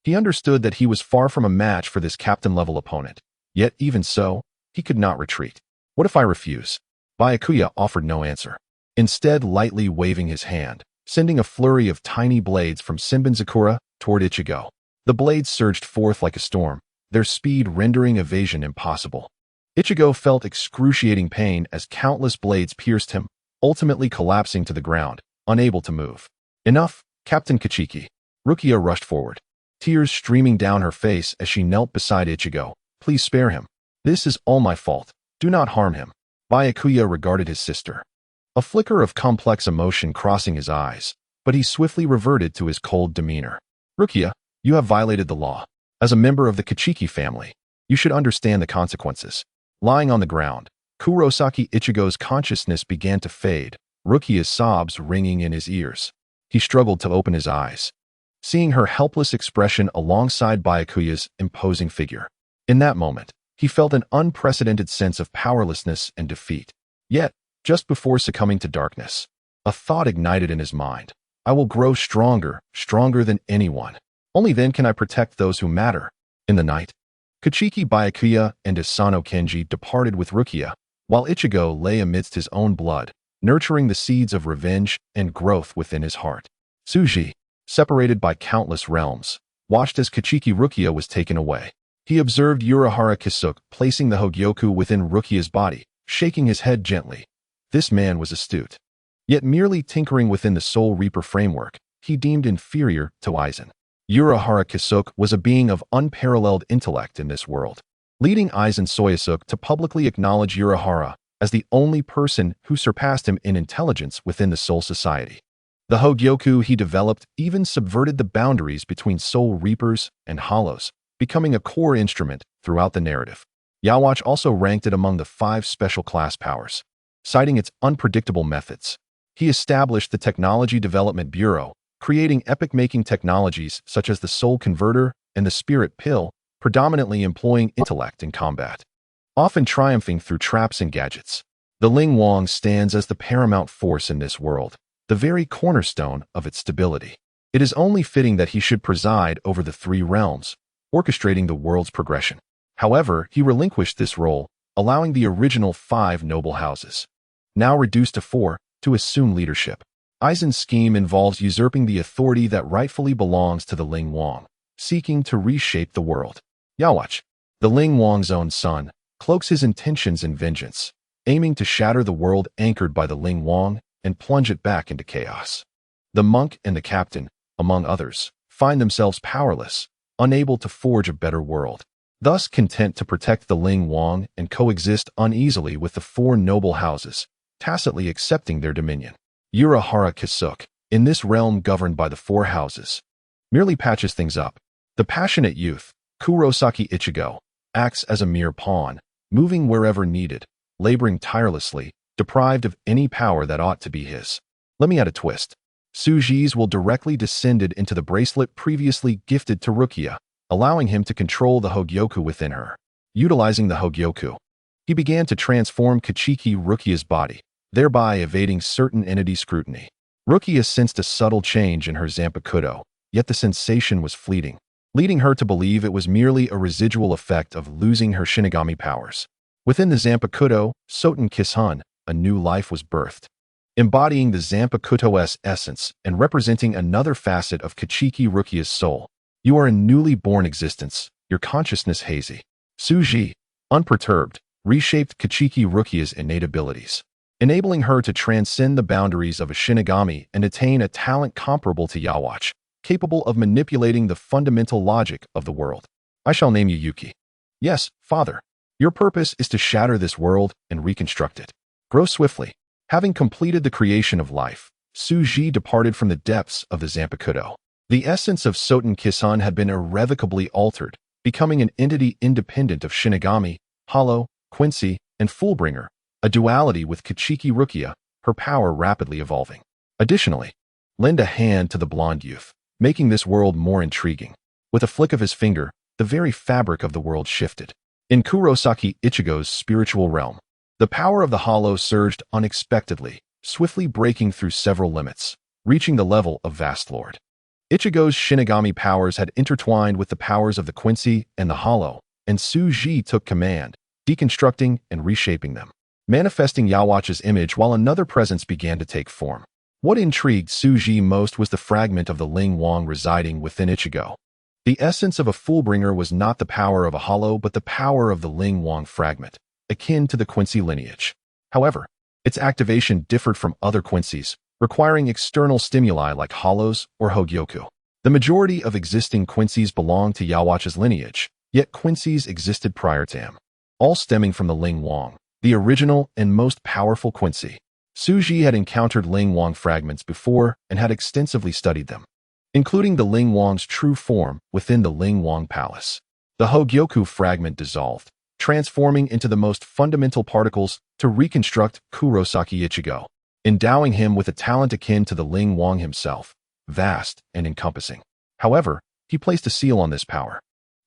He understood that he was far from a match for this captain-level opponent. Yet even so, he could not retreat. What if I refuse? Byakuya offered no answer, instead lightly waving his hand, sending a flurry of tiny blades from Senbenzakura toward Ichigo. The blades surged forth like a storm, their speed rendering evasion impossible. Ichigo felt excruciating pain as countless blades pierced him, ultimately collapsing to the ground, unable to move. Enough, Captain Kichiki. Rukia rushed forward, tears streaming down her face as she knelt beside Ichigo. Please spare him. This is all my fault. Do not harm him. Byakuya regarded his sister, a flicker of complex emotion crossing his eyes, but he swiftly reverted to his cold demeanor. Rukia, you have violated the law. As a member of the Kichiki family, you should understand the consequences. Lying on the ground, Kurosaki Ichigo's consciousness began to fade, Rukia's sobs ringing in his ears. He struggled to open his eyes, seeing her helpless expression alongside Byakuya's imposing figure. In that moment, he felt an unprecedented sense of powerlessness and defeat. Yet, just before succumbing to darkness, a thought ignited in his mind. I will grow stronger, stronger than anyone. Only then can I protect those who matter. In the night, Kichiki Byakuya and Asano Kenji departed with Rukia, while Ichigo lay amidst his own blood, nurturing the seeds of revenge and growth within his heart. Tsuji, separated by countless realms, watched as Kichiki Rukia was taken away. He observed Urahara Kisuke placing the Hogyoku within Rukia's body, shaking his head gently. This man was astute. Yet merely tinkering within the Soul Reaper framework, he deemed inferior to Aizen. Urahara Kisuke was a being of unparalleled intellect in this world, leading Aizen Soyasuke to publicly acknowledge Urahara as the only person who surpassed him in intelligence within the Soul Society. The Hogyoku he developed even subverted the boundaries between Soul Reapers and Hollows, becoming a core instrument throughout the narrative. Yhwach also ranked it among the 5 special class powers, citing its unpredictable methods. He established the Technology Development Bureau, creating epic-making technologies such as the Soul Converter and the Spirit Pill, predominantly employing intellect in combat, often triumphing through traps and gadgets. The Ling Wang stands as the paramount force in this world, the very cornerstone of its stability. It is only fitting that he should preside over the 3 realms, orchestrating the world's progression. However, he relinquished this role, allowing the original 5 noble houses, now reduced to 4, to assume leadership. Aizen's scheme involves usurping the authority that rightfully belongs to the Ling Wang, seeking to reshape the world. Yhwach, the Ling Wang's own son, cloaks his intentions in vengeance, aiming to shatter the world anchored by the Ling Wang and plunge it back into chaos. The monk and the captain, among others, find themselves powerless, unable to forge a better world, thus content to protect the Ling Wang and coexist uneasily with the 4 noble houses, tacitly accepting their dominion. Urahara Kisuke, in this realm governed by the 4 houses, merely patches things up, The passionate youth, Kurosaki Ichigo, acts as a mere pawn, moving wherever needed, laboring tirelessly, deprived of any power that ought to be his. Let me add a twist. Suji's will directly descended into the bracelet previously gifted to Rukia, allowing him to control the Hogyoku within her. Utilizing the Hogyoku, he began to transform Kachiki Rukia's body, thereby evading certain entity scrutiny. Rukia sensed a subtle change in her Zanpakuto, yet the sensation was fleeting, leading her to believe it was merely a residual effect of losing her Shinigami powers. Within the Zanpakuto, Soten Kisun, a new life was birthed. Embodying the Zanpakuto's essence and representing another facet of Kachiki Rukia's soul. You are a newly born existence, your consciousness hazy. Suji, unperturbed, reshaped Kachiki Rukia's innate abilities, enabling her to transcend the boundaries of a Shinigami and attain a talent comparable to Yhwach, capable of manipulating the fundamental logic of the world. I shall name you Yuki. Yes, father. Your purpose is to shatter this world and reconstruct it. Grow swiftly. Having completed the creation of life, Suji departed from the depths of the Zanpakuto. The essence of Soten Kisun had been irrevocably altered, becoming an entity independent of Shinigami, Hollow, Quincy, and Fullbringer, a duality with Kachiki Rukia, her power rapidly evolving. Additionally, lend a hand to the blonde youth, making this world more intriguing. With a flick of his finger, the very fabric of the world shifted. In Kurosaki Ichigo's spiritual realm, the power of the Hollow surged unexpectedly, swiftly breaking through several limits, reaching the level of Vast Lord. Ichigo's Shinigami powers had intertwined with the powers of the Quincy and the Hollow, and Suji took command, deconstructing and reshaping them, manifesting Yhwach's image while another presence began to take form. What intrigued Suji most was the fragment of the Ling Wang residing within Ichigo. The essence of a Fullbringer was not the power of a Hollow but the power of the Ling Wang fragment, akin to the Quincy lineage. However, its activation differed from other Quincies, requiring external stimuli like Hollows or Hogyoku. The majority of existing Quincies belonged to Yhwach's lineage, yet Quincies existed prior to him, all stemming from the Ling Wang, the original and most powerful Quincy. Suji had encountered Ling Wang fragments before and had extensively studied them, including the Ling Wang's true form within the Ling Wang Palace. The Hogyoku fragment dissolved, transforming into the most fundamental particles to reconstruct Kurosaki Ichigo, endowing him with a talent akin to the Ling Wang himself, vast and encompassing. However, he placed a seal on this power,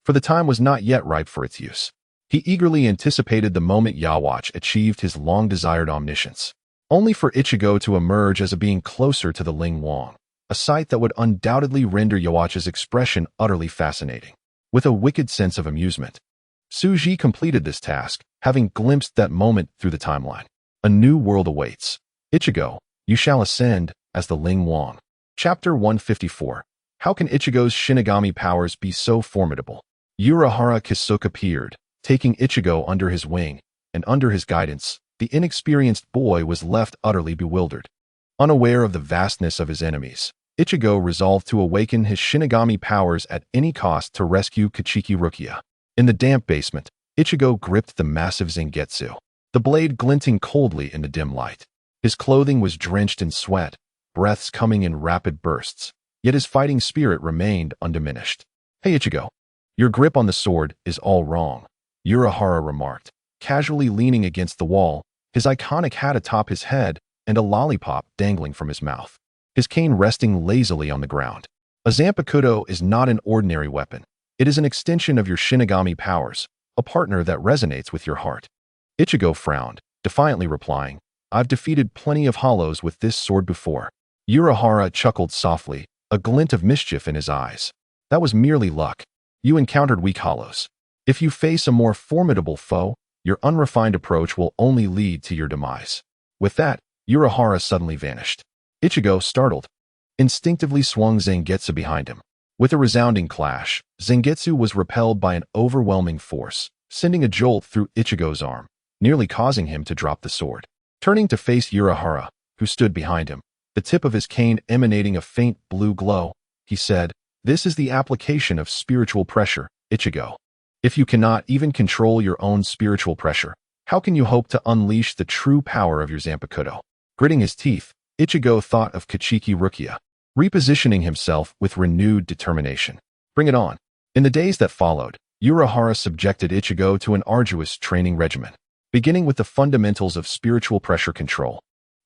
for the time was not yet ripe for its use. He eagerly anticipated the moment Yhwach achieved his long-desired omniscience, only for Ichigo to emerge as a being closer to the Ling Wang, a sight that would undoubtedly render Yhwach's expression utterly fascinating. With a wicked sense of amusement, Suji completed this task, having glimpsed that moment through the timeline. A new world awaits. Ichigo, you shall ascend as the Ling Wang. Chapter 154. How can Ichigo's Shinigami powers be so formidable? Urahara Kisuke appeared, taking Ichigo under his wing, and under his guidance, the inexperienced boy was left utterly bewildered. Unaware of the vastness of his enemies, Ichigo resolved to awaken his Shinigami powers at any cost to rescue Kachiki Rukia. In the damp basement, Ichigo gripped the massive Zangetsu, the blade glinting coldly in the dim light. His clothing was drenched in sweat, breaths coming in rapid bursts, yet his fighting spirit remained undiminished. Hey Ichigo, your grip on the sword is all wrong, Urahara remarked, casually leaning against the wall, his iconic hat atop his head and a lollipop dangling from his mouth, his cane resting lazily on the ground. A Zanpakuto is not an ordinary weapon. It is an extension of your Shinigami powers, a partner that resonates with your heart. Ichigo frowned, defiantly replying, I've defeated plenty of Hollows with this sword before. Urahara chuckled softly, a glint of mischief in his eyes. That was merely luck. You encountered weak Hollows. If you face a more formidable foe, your unrefined approach will only lead to your demise. With that, Urahara suddenly vanished. Ichigo, startled, instinctively swung Zangetsu behind him. With a resounding clash, Zangetsu was repelled by an overwhelming force, sending a jolt through Ichigo's arm, nearly causing him to drop the sword. Turning to face Urahara, who stood behind him, the tip of his cane emanating a faint blue glow, he said, This is the application of spiritual pressure, Ichigo. If you cannot even control your own spiritual pressure, how can you hope to unleash the true power of your Zanpakuto? Gritting his teeth, Ichigo thought of Kachiki Rukia, repositioning himself with renewed determination. Bring it on. In the days that followed, Urahara subjected Ichigo to an arduous training regimen. Beginning with the fundamentals of spiritual pressure control,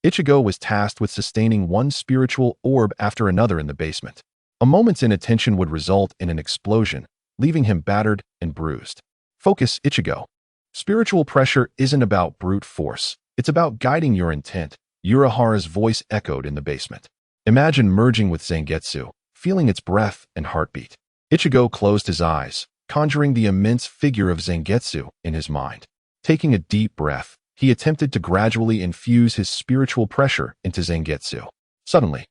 Ichigo was tasked with sustaining one spiritual orb after another in the basement. A moment's inattention would result in an explosion, leaving him battered and bruised. Focus, Ichigo. Spiritual pressure isn't about brute force. It's about guiding your intent. Urahara's voice echoed in the basement. Imagine merging with Zangetsu, feeling its breath and heartbeat. Ichigo closed his eyes, conjuring the immense figure of Zangetsu in his mind. Taking a deep breath, he attempted to gradually infuse his spiritual pressure into Zangetsu. Suddenly,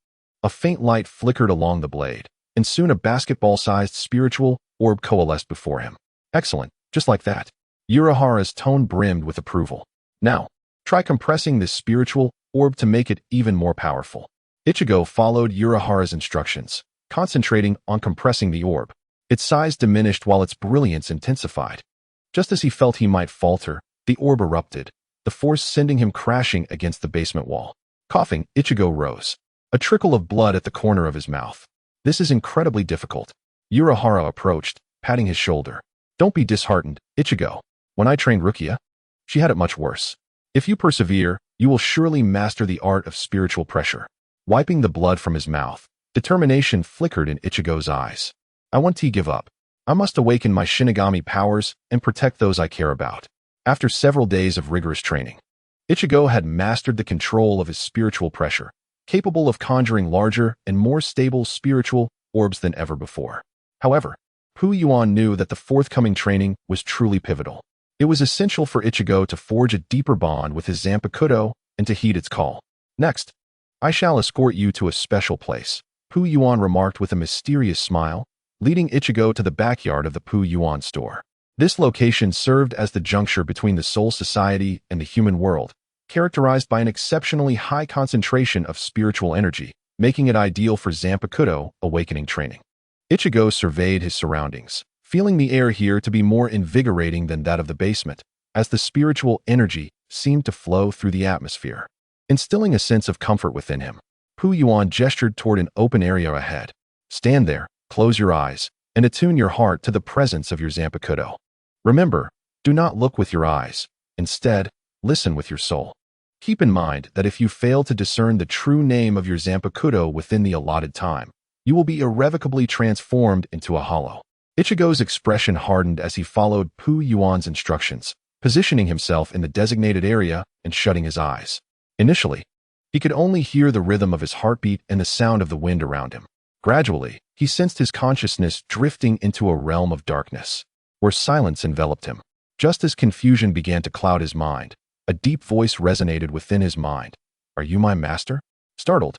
a faint light flickered along the blade, and soon a basketball-sized spiritual orb coalesced before him. Excellent, just like that. Urahara's tone brimmed with approval. Now, try compressing this spiritual orb to make it even more powerful. Ichigo followed Urahara's instructions, concentrating on compressing the orb. Its size diminished while its brilliance intensified. Just as he felt he might falter, the orb erupted, the force sending him crashing against the basement wall. Coughing, Ichigo rose, a trickle of blood at the corner of his mouth. This is incredibly difficult. Urahara approached, patting his shoulder. Don't be disheartened, Ichigo. When I trained Rukia, she had it much worse. If you persevere, you will surely master the art of spiritual pressure. Wiping the blood from his mouth, determination flickered in Ichigo's eyes. I want to give up. I must awaken my Shinigami powers and protect those I care about. After several days of rigorous training, Ichigo had mastered the control of his spiritual pressure, capable of conjuring larger and more stable spiritual orbs than ever before. However, Pu Yuan knew that the forthcoming training was truly pivotal. It was essential for Ichigo to forge a deeper bond with his Zanpakuto and to heed its call. Next, I shall escort you to a special place, Pu Yuan remarked with a mysterious smile, leading Ichigo to the backyard of the Pu Yuan store. This location served as the juncture between the Soul Society and the human world, characterized by an exceptionally high concentration of spiritual energy, making it ideal for Zanpakuto awakening training. Ichigo surveyed his surroundings, feeling the air here to be more invigorating than that of the basement, as the spiritual energy seemed to flow through the atmosphere, instilling a sense of comfort within him. Pu Yuan gestured toward an open area ahead. Stand there, close your eyes, and attune your heart to the presence of your Zanpakuto. Remember, do not look with your eyes. Instead, listen with your soul. Keep in mind that if you fail to discern the true name of your Zanpakuto within the allotted time, you will be irrevocably transformed into a hollow. Ichigo's expression hardened as he followed Pu Yuan's instructions, positioning himself in the designated area and shutting his eyes. Initially, he could only hear the rhythm of his heartbeat and the sound of the wind around him. Gradually, he sensed his consciousness drifting into a realm of darkness, where silence enveloped him. Just as confusion began to cloud his mind, a deep voice resonated within his mind. Are you my master? Startled,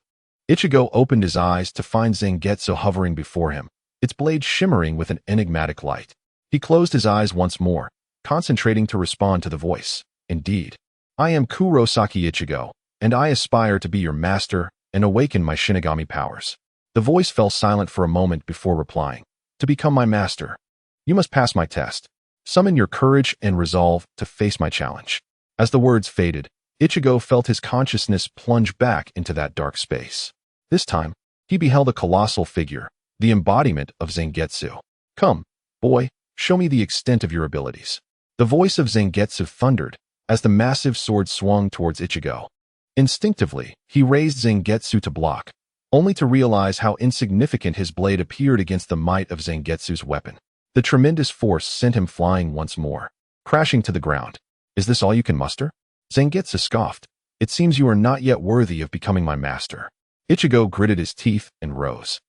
Ichigo opened his eyes to find Zangetsu hovering before him, its blade shimmering with an enigmatic light. He closed his eyes once more, concentrating to respond to the voice. Indeed, I am Kurosaki Ichigo, and I aspire to be your master and awaken my Shinigami powers. The voice fell silent for a moment before replying. To become my master, you must pass my test. Summon your courage and resolve to face my challenge. As the words faded, Ichigo felt his consciousness plunge back into that dark space. This time, he beheld a colossal figure, the embodiment of Zangetsu. Come, boy, show me the extent of your abilities. The voice of Zangetsu thundered as the massive sword swung towards Ichigo. Instinctively, he raised Zangetsu to block, only to realize how insignificant his blade appeared against the might of Zangetsu's weapon. The tremendous force sent him flying once more, crashing to the ground. Is this all you can muster? Zangetsu scoffed. It seems you are not yet worthy of becoming my master. Ichigo gritted his teeth and rose,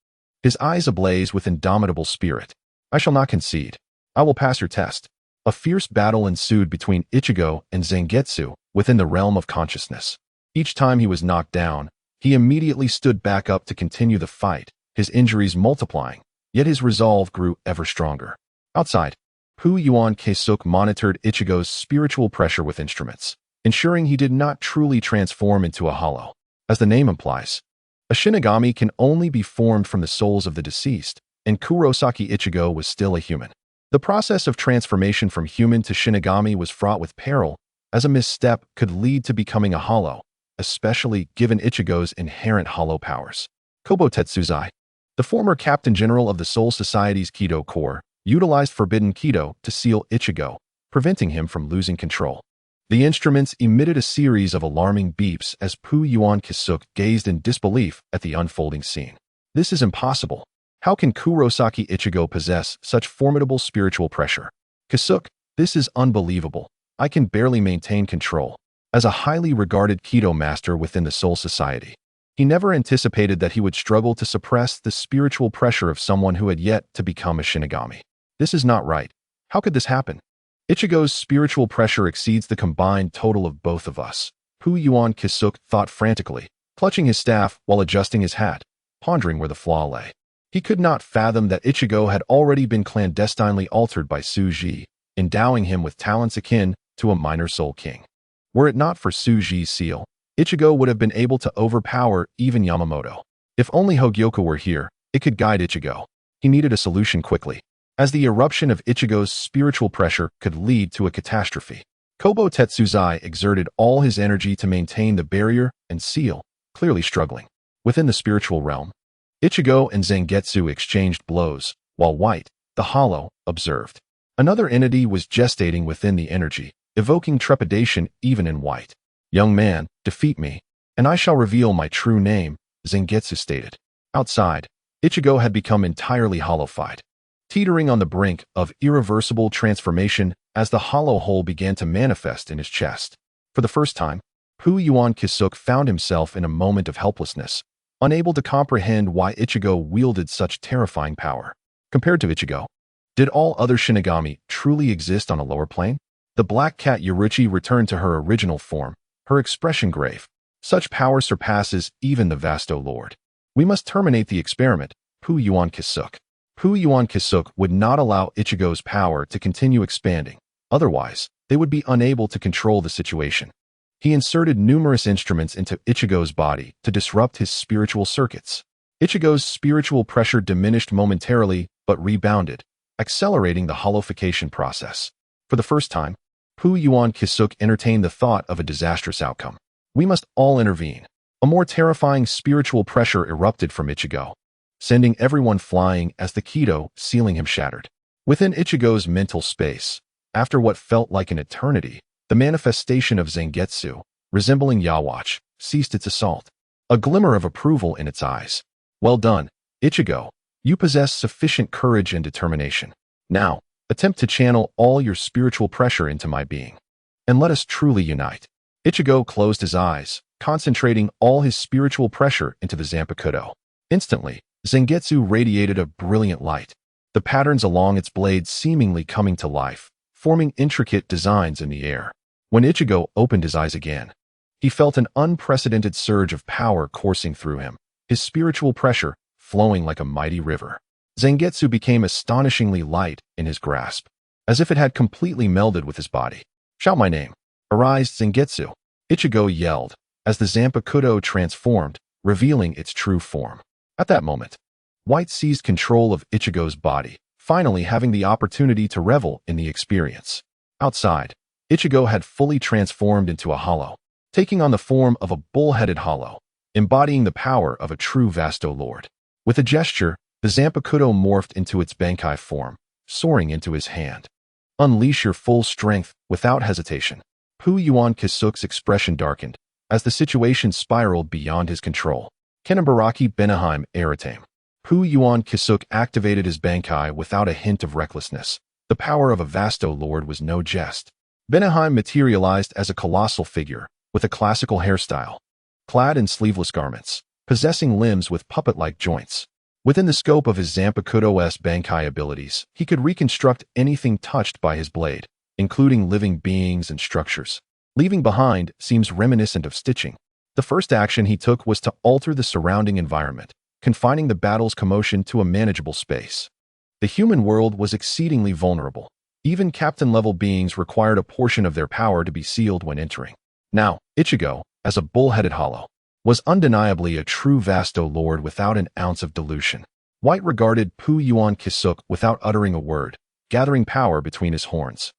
his eyes ablaze with indomitable spirit. I shall not concede. I will pass your test. A fierce battle ensued between Ichigo and Zangetsu within the realm of consciousness. Each time he was knocked down, he immediately stood back up to continue the fight, his injuries multiplying, yet his resolve grew ever stronger. Outside, Pu Yuan Keisuke monitored Ichigo's spiritual pressure with instruments, ensuring he did not truly transform into a hollow. As the name implies, a Shinigami can only be formed from the souls of the deceased, and Kurosaki Ichigo was still a human. The process of transformation from human to Shinigami was fraught with peril, as a misstep could lead to becoming a hollow, especially given Ichigo's inherent hollow powers. Kobo Tetsuzai, the former captain general of the Soul Society's Kido Corps, utilized forbidden Kido to seal Ichigo, preventing him from losing control. The instruments emitted a series of alarming beeps as Pu Yuan Kisuk gazed in disbelief at the unfolding scene. This is impossible. How can Kurosaki Ichigo possess such formidable spiritual pressure? Kisuk, this is unbelievable. I can barely maintain control. As a highly regarded Kido master within the Soul Society, he never anticipated that he would struggle to suppress the spiritual pressure of someone who had yet to become a Shinigami. This is not right. How could this happen? Ichigo's spiritual pressure exceeds the combined total of both of us. Pu Yuan Kisuk thought frantically, clutching his staff while adjusting his hat, pondering where the flaw lay. He could not fathom that Ichigo had already been clandestinely altered by Suji, endowing him with talents akin to a minor soul king. Were it not for Suji's seal, Ichigo would have been able to overpower even Yamamoto. If only Hogyoku were here, it could guide Ichigo. He needed a solution quickly, as the eruption of Ichigo's spiritual pressure could lead to a catastrophe. Kobo Tetsuzai exerted all his energy to maintain the barrier and seal, clearly struggling. Within the spiritual realm, Ichigo and Zangetsu exchanged blows, while White, the Hollow, observed. Another entity was gestating within the energy, evoking trepidation even in White. "Young man, defeat me, and I shall reveal my true name," Zangetsu stated. Outside, Ichigo had become entirely hollowified, teetering on the brink of irreversible transformation as the hollow hole began to manifest in his chest. For the first time, Pu Yuan Kisuk found himself in a moment of helplessness, unable to comprehend why Ichigo wielded such terrifying power. Compared to Ichigo, did all other Shinigami truly exist on a lower plane? The black cat Yoruichi returned to her original form, her expression grave. "Such power surpasses even the Vasto Lord. We must terminate the experiment," Pu Yuan Kisuk. Pu Yuan Kisuk would not allow Ichigo's power to continue expanding. Otherwise, they would be unable to control the situation. He inserted numerous instruments into Ichigo's body to disrupt his spiritual circuits. Ichigo's spiritual pressure diminished momentarily but rebounded, accelerating the hollowification process. For the first time, Pu Yuan Kisuk entertained the thought of a disastrous outcome. We must all intervene. A more terrifying spiritual pressure erupted from Ichigo, sending everyone flying as the Kido sealing him shattered. Within Ichigo's mental space, after what felt like an eternity, the manifestation of Zangetsu, resembling Yawatch, ceased its assault, a glimmer of approval in its eyes. "Well done, Ichigo. You possess sufficient courage and determination. Now, attempt to channel all your spiritual pressure into my being, and let us truly unite." Ichigo closed his eyes, concentrating all his spiritual pressure into the Zanpakuto. Instantly, Zangetsu radiated a brilliant light, the patterns along its blades seemingly coming to life, forming intricate designs in the air. When Ichigo opened his eyes again, he felt an unprecedented surge of power coursing through him, his spiritual pressure flowing like a mighty river. Zangetsu became astonishingly light in his grasp, as if it had completely melded with his body. "Shout my name. Arise, Zangetsu," Ichigo yelled, as the Zanpakuto transformed, revealing its true form. At that moment, White seized control of Ichigo's body, finally having the opportunity to revel in the experience. Outside, Ichigo had fully transformed into a hollow, taking on the form of a bull-headed hollow, embodying the power of a true Vasto Lord. With a gesture, the Zanpakuto morphed into its Bankai form, soaring into his hand. "Unleash your full strength without hesitation." Pu Yuan Kisuk's expression darkened, as the situation spiraled beyond his control. Kenenbaraki Benaheim Eritame. Pu Yuan Kisuk activated his Bankai without a hint of recklessness. The power of a Vasto Lord was no jest. Benaheim materialized as a colossal figure, with a classical hairstyle, clad in sleeveless garments, possessing limbs with puppet-like joints. Within the scope of his Zanpakuto's Bankai abilities, he could reconstruct anything touched by his blade, including living beings and structures. Leaving behind seems reminiscent of stitching. The first action he took was to alter the surrounding environment, confining the battle's commotion to a manageable space. The human world was exceedingly vulnerable. Even captain-level beings required a portion of their power to be sealed when entering. Now, Ichigo, as a bull-headed hollow, was undeniably a true Vasto Lord without an ounce of dilution. White regarded Pu Yuan Kisuk without uttering a word, gathering power between his horns,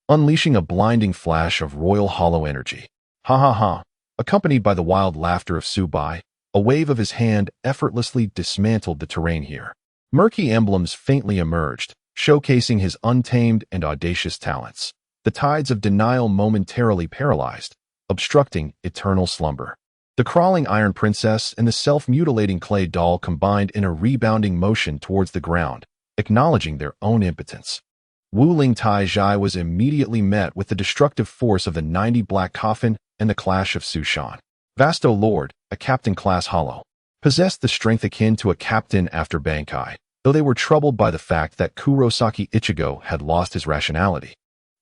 unleashing a blinding flash of royal hollow energy. "Ha ha ha," accompanied by the wild laughter of Subai, a wave of his hand effortlessly dismantled the terrain here. Murky emblems faintly emerged, showcasing his untamed and audacious talents. The tides of denial momentarily paralyzed, obstructing eternal slumber. The crawling Iron Princess and the self-mutilating clay doll combined in a rebounding motion towards the ground, acknowledging their own impotence. Wu Ling Tai Zhai was immediately met with the destructive force of the 90 Black Coffin and the Clash of Sushan. Vasto Lord, a captain-class hollow, possessed the strength akin to a captain after Bankai, though they were troubled by the fact that Kurosaki Ichigo had lost his rationality,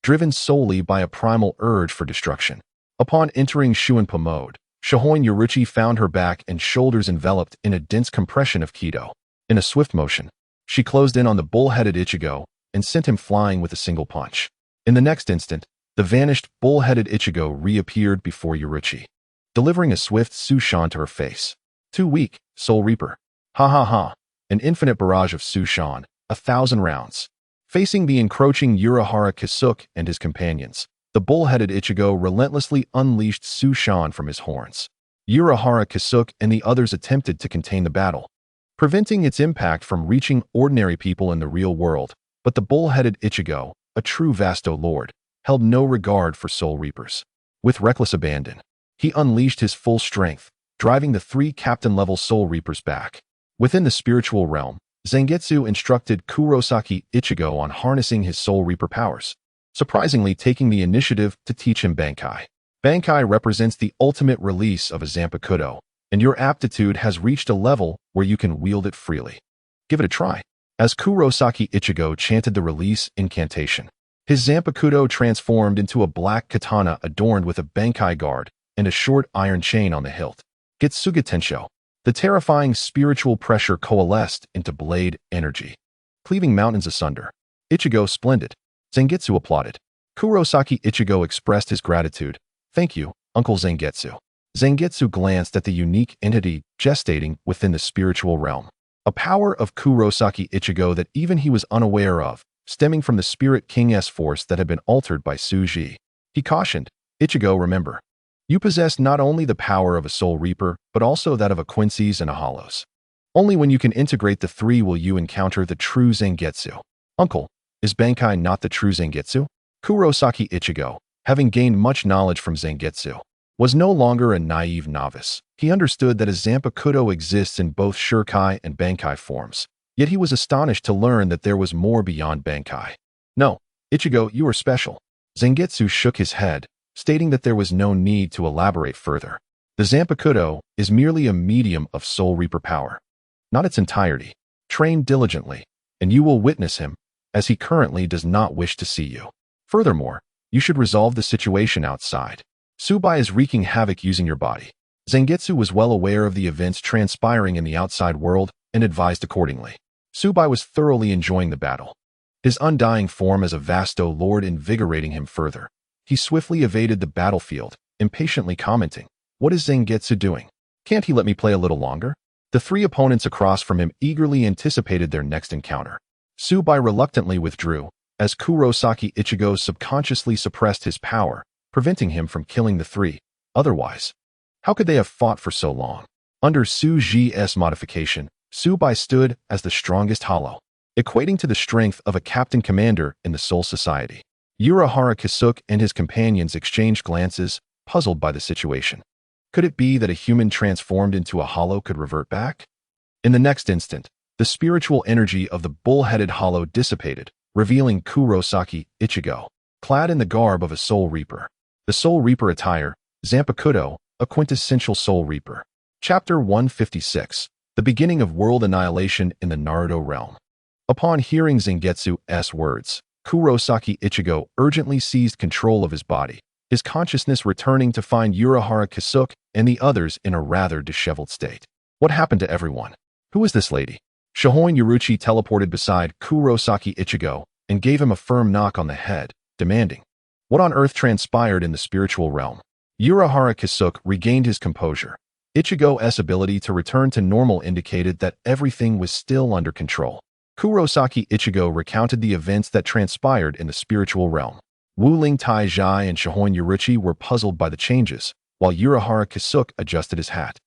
driven solely by a primal urge for destruction. Upon entering Shuanpa mode, Shohoin Yoruchi found her back and shoulders enveloped in a dense compression of Kido. In a swift motion, she closed in on the bull-headed Ichigo and sent him flying with a single punch. In the next instant, the vanished, bull-headed Ichigo reappeared before Yoruchi, delivering a swift Sushan to her face. Too weak, Soul Reaper. Ha ha ha. An infinite barrage of Sushan, 1,000 rounds. Facing the encroaching Urahara Kisuke and his companions, the bull-headed Ichigo relentlessly unleashed Sushan from his horns. Urahara Kisuke and the others attempted to contain the battle, preventing its impact from reaching ordinary people in the real world, but the bull-headed Ichigo, a true Vasto Lord, held no regard for Soul Reapers. With reckless abandon, he unleashed his full strength, driving the 3 captain-level Soul Reapers back. Within the spiritual realm, Zangetsu instructed Kurosaki Ichigo on harnessing his Soul Reaper powers, surprisingly taking the initiative to teach him Bankai. Bankai represents the ultimate release of a Zanpakuto, and your aptitude has reached a level where you can wield it freely. Give it a try. As Kurosaki Ichigo chanted the release incantation, his Zanpakuto transformed into a black katana adorned with a Bankai guard and a short iron chain on the hilt. Getsuga Tensho. The terrifying spiritual pressure coalesced into blade energy, cleaving mountains asunder. Ichigo splendid. Zangetsu applauded. Kurosaki Ichigo expressed his gratitude. Thank you, Uncle Zangetsu. Zangetsu glanced at the unique entity gestating within the spiritual realm. A power of Kurosaki Ichigo that even he was unaware of, stemming from the Spirit King's force that had been altered by Suji. He cautioned, Ichigo, remember, you possess not only the power of a Soul Reaper, but also that of a Quincy's and a Hollows. Only when you can integrate the 3 will you encounter the true Zangetsu. Uncle, is Bankai not the true Zangetsu? Kurosaki Ichigo, having gained much knowledge from Zangetsu, was no longer a naive novice. He understood that a Zanpakuto exists in both Shurikai and Bankai forms, yet he was astonished to learn that there was more beyond Bankai. No, Ichigo, you are special. Zangetsu shook his head, stating that there was no need to elaborate further. The Zanpakuto is merely a medium of Soul Reaper power, not its entirety. Train diligently, and you will witness him, as he currently does not wish to see you. Furthermore, you should resolve the situation outside. Subai is wreaking havoc using your body. Zangetsu was well aware of the events transpiring in the outside world and advised accordingly. Subai was thoroughly enjoying the battle, his undying form as a Vasto Lord invigorating him further. He swiftly evaded the battlefield, impatiently commenting, what is Zangetsu doing? Can't he let me play a little longer? The 3 opponents across from him eagerly anticipated their next encounter. Subai reluctantly withdrew, as Kurosaki Ichigo subconsciously suppressed his power, preventing him from killing the 3. Otherwise, how could they have fought for so long? Under Suji's modification, Subai stood as the strongest hollow, equating to the strength of a captain commander in the Soul Society. Urahara Kisuke and his companions exchanged glances, puzzled by the situation. Could it be that a human transformed into a hollow could revert back? In the next instant, the spiritual energy of the bull-headed hollow dissipated, revealing Kurosaki Ichigo, clad in the garb of a Soul Reaper. The Soul Reaper attire, Zanpakuto, a quintessential Soul Reaper. Chapter 156, The Beginning of World Annihilation in the Naruto Realm. Upon hearing Zangetsu's words, Kurosaki Ichigo urgently seized control of his body, his consciousness returning to find Urahara Kisuke and the others in a rather disheveled state. What happened to everyone? Who is this lady? Shohoin Yoruchi teleported beside Kurosaki Ichigo and gave him a firm knock on the head, demanding, what on earth transpired in the spiritual realm? Urahara Kisuke regained his composure. Ichigo's ability to return to normal indicated that everything was still under control. Kurosaki Ichigo recounted the events that transpired in the spiritual realm. Wu Ling Tai Zhai and Shohoin Yoruchi were puzzled by the changes, while Urahara Kisuke adjusted his hat,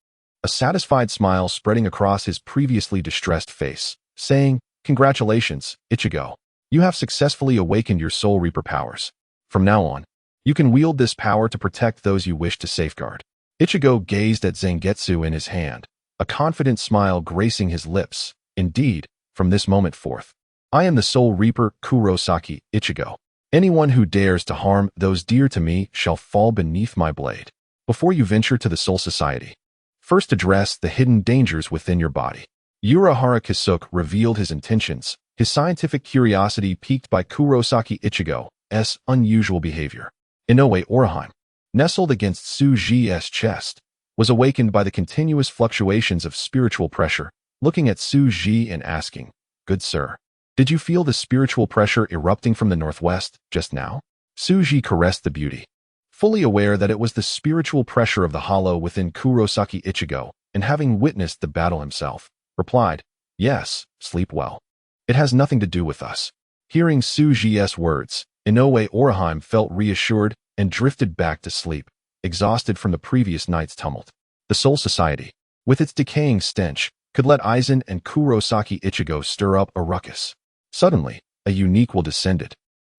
a satisfied smile spreading across his previously distressed face, saying, Congratulations, Ichigo. You have successfully awakened your Soul Reaper powers. From now on, you can wield this power to protect those you wish to safeguard. Ichigo gazed at Zangetsu in his hand, a confident smile gracing his lips. Indeed, from this moment forth, I am the Soul Reaper Kurosaki Ichigo. Anyone who dares to harm those dear to me shall fall beneath my blade. Before you venture to the Soul Society, first address the hidden dangers within your body. Urahara Kisuke revealed his intentions, his scientific curiosity piqued by Kurosaki Ichigo's unusual behavior. Inoue Oraheim, nestled against Tsuji's chest, was awakened by the continuous fluctuations of spiritual pressure, looking at Tsuji and asking, "Good sir, did you feel the spiritual pressure erupting from the northwest just now?" Tsuji caressed the beauty, fully aware that it was the spiritual pressure of the hollow within Kurosaki Ichigo, and having witnessed the battle himself, replied, "Yes, sleep well. It has nothing to do with us." Hearing Tsuji's words, Inoue Oraheim felt reassured and drifted back to sleep, exhausted from the previous night's tumult. The Soul Society, with its decaying stench, could let Aizen and Kurosaki Ichigo stir up a ruckus. Suddenly, a unique will descended,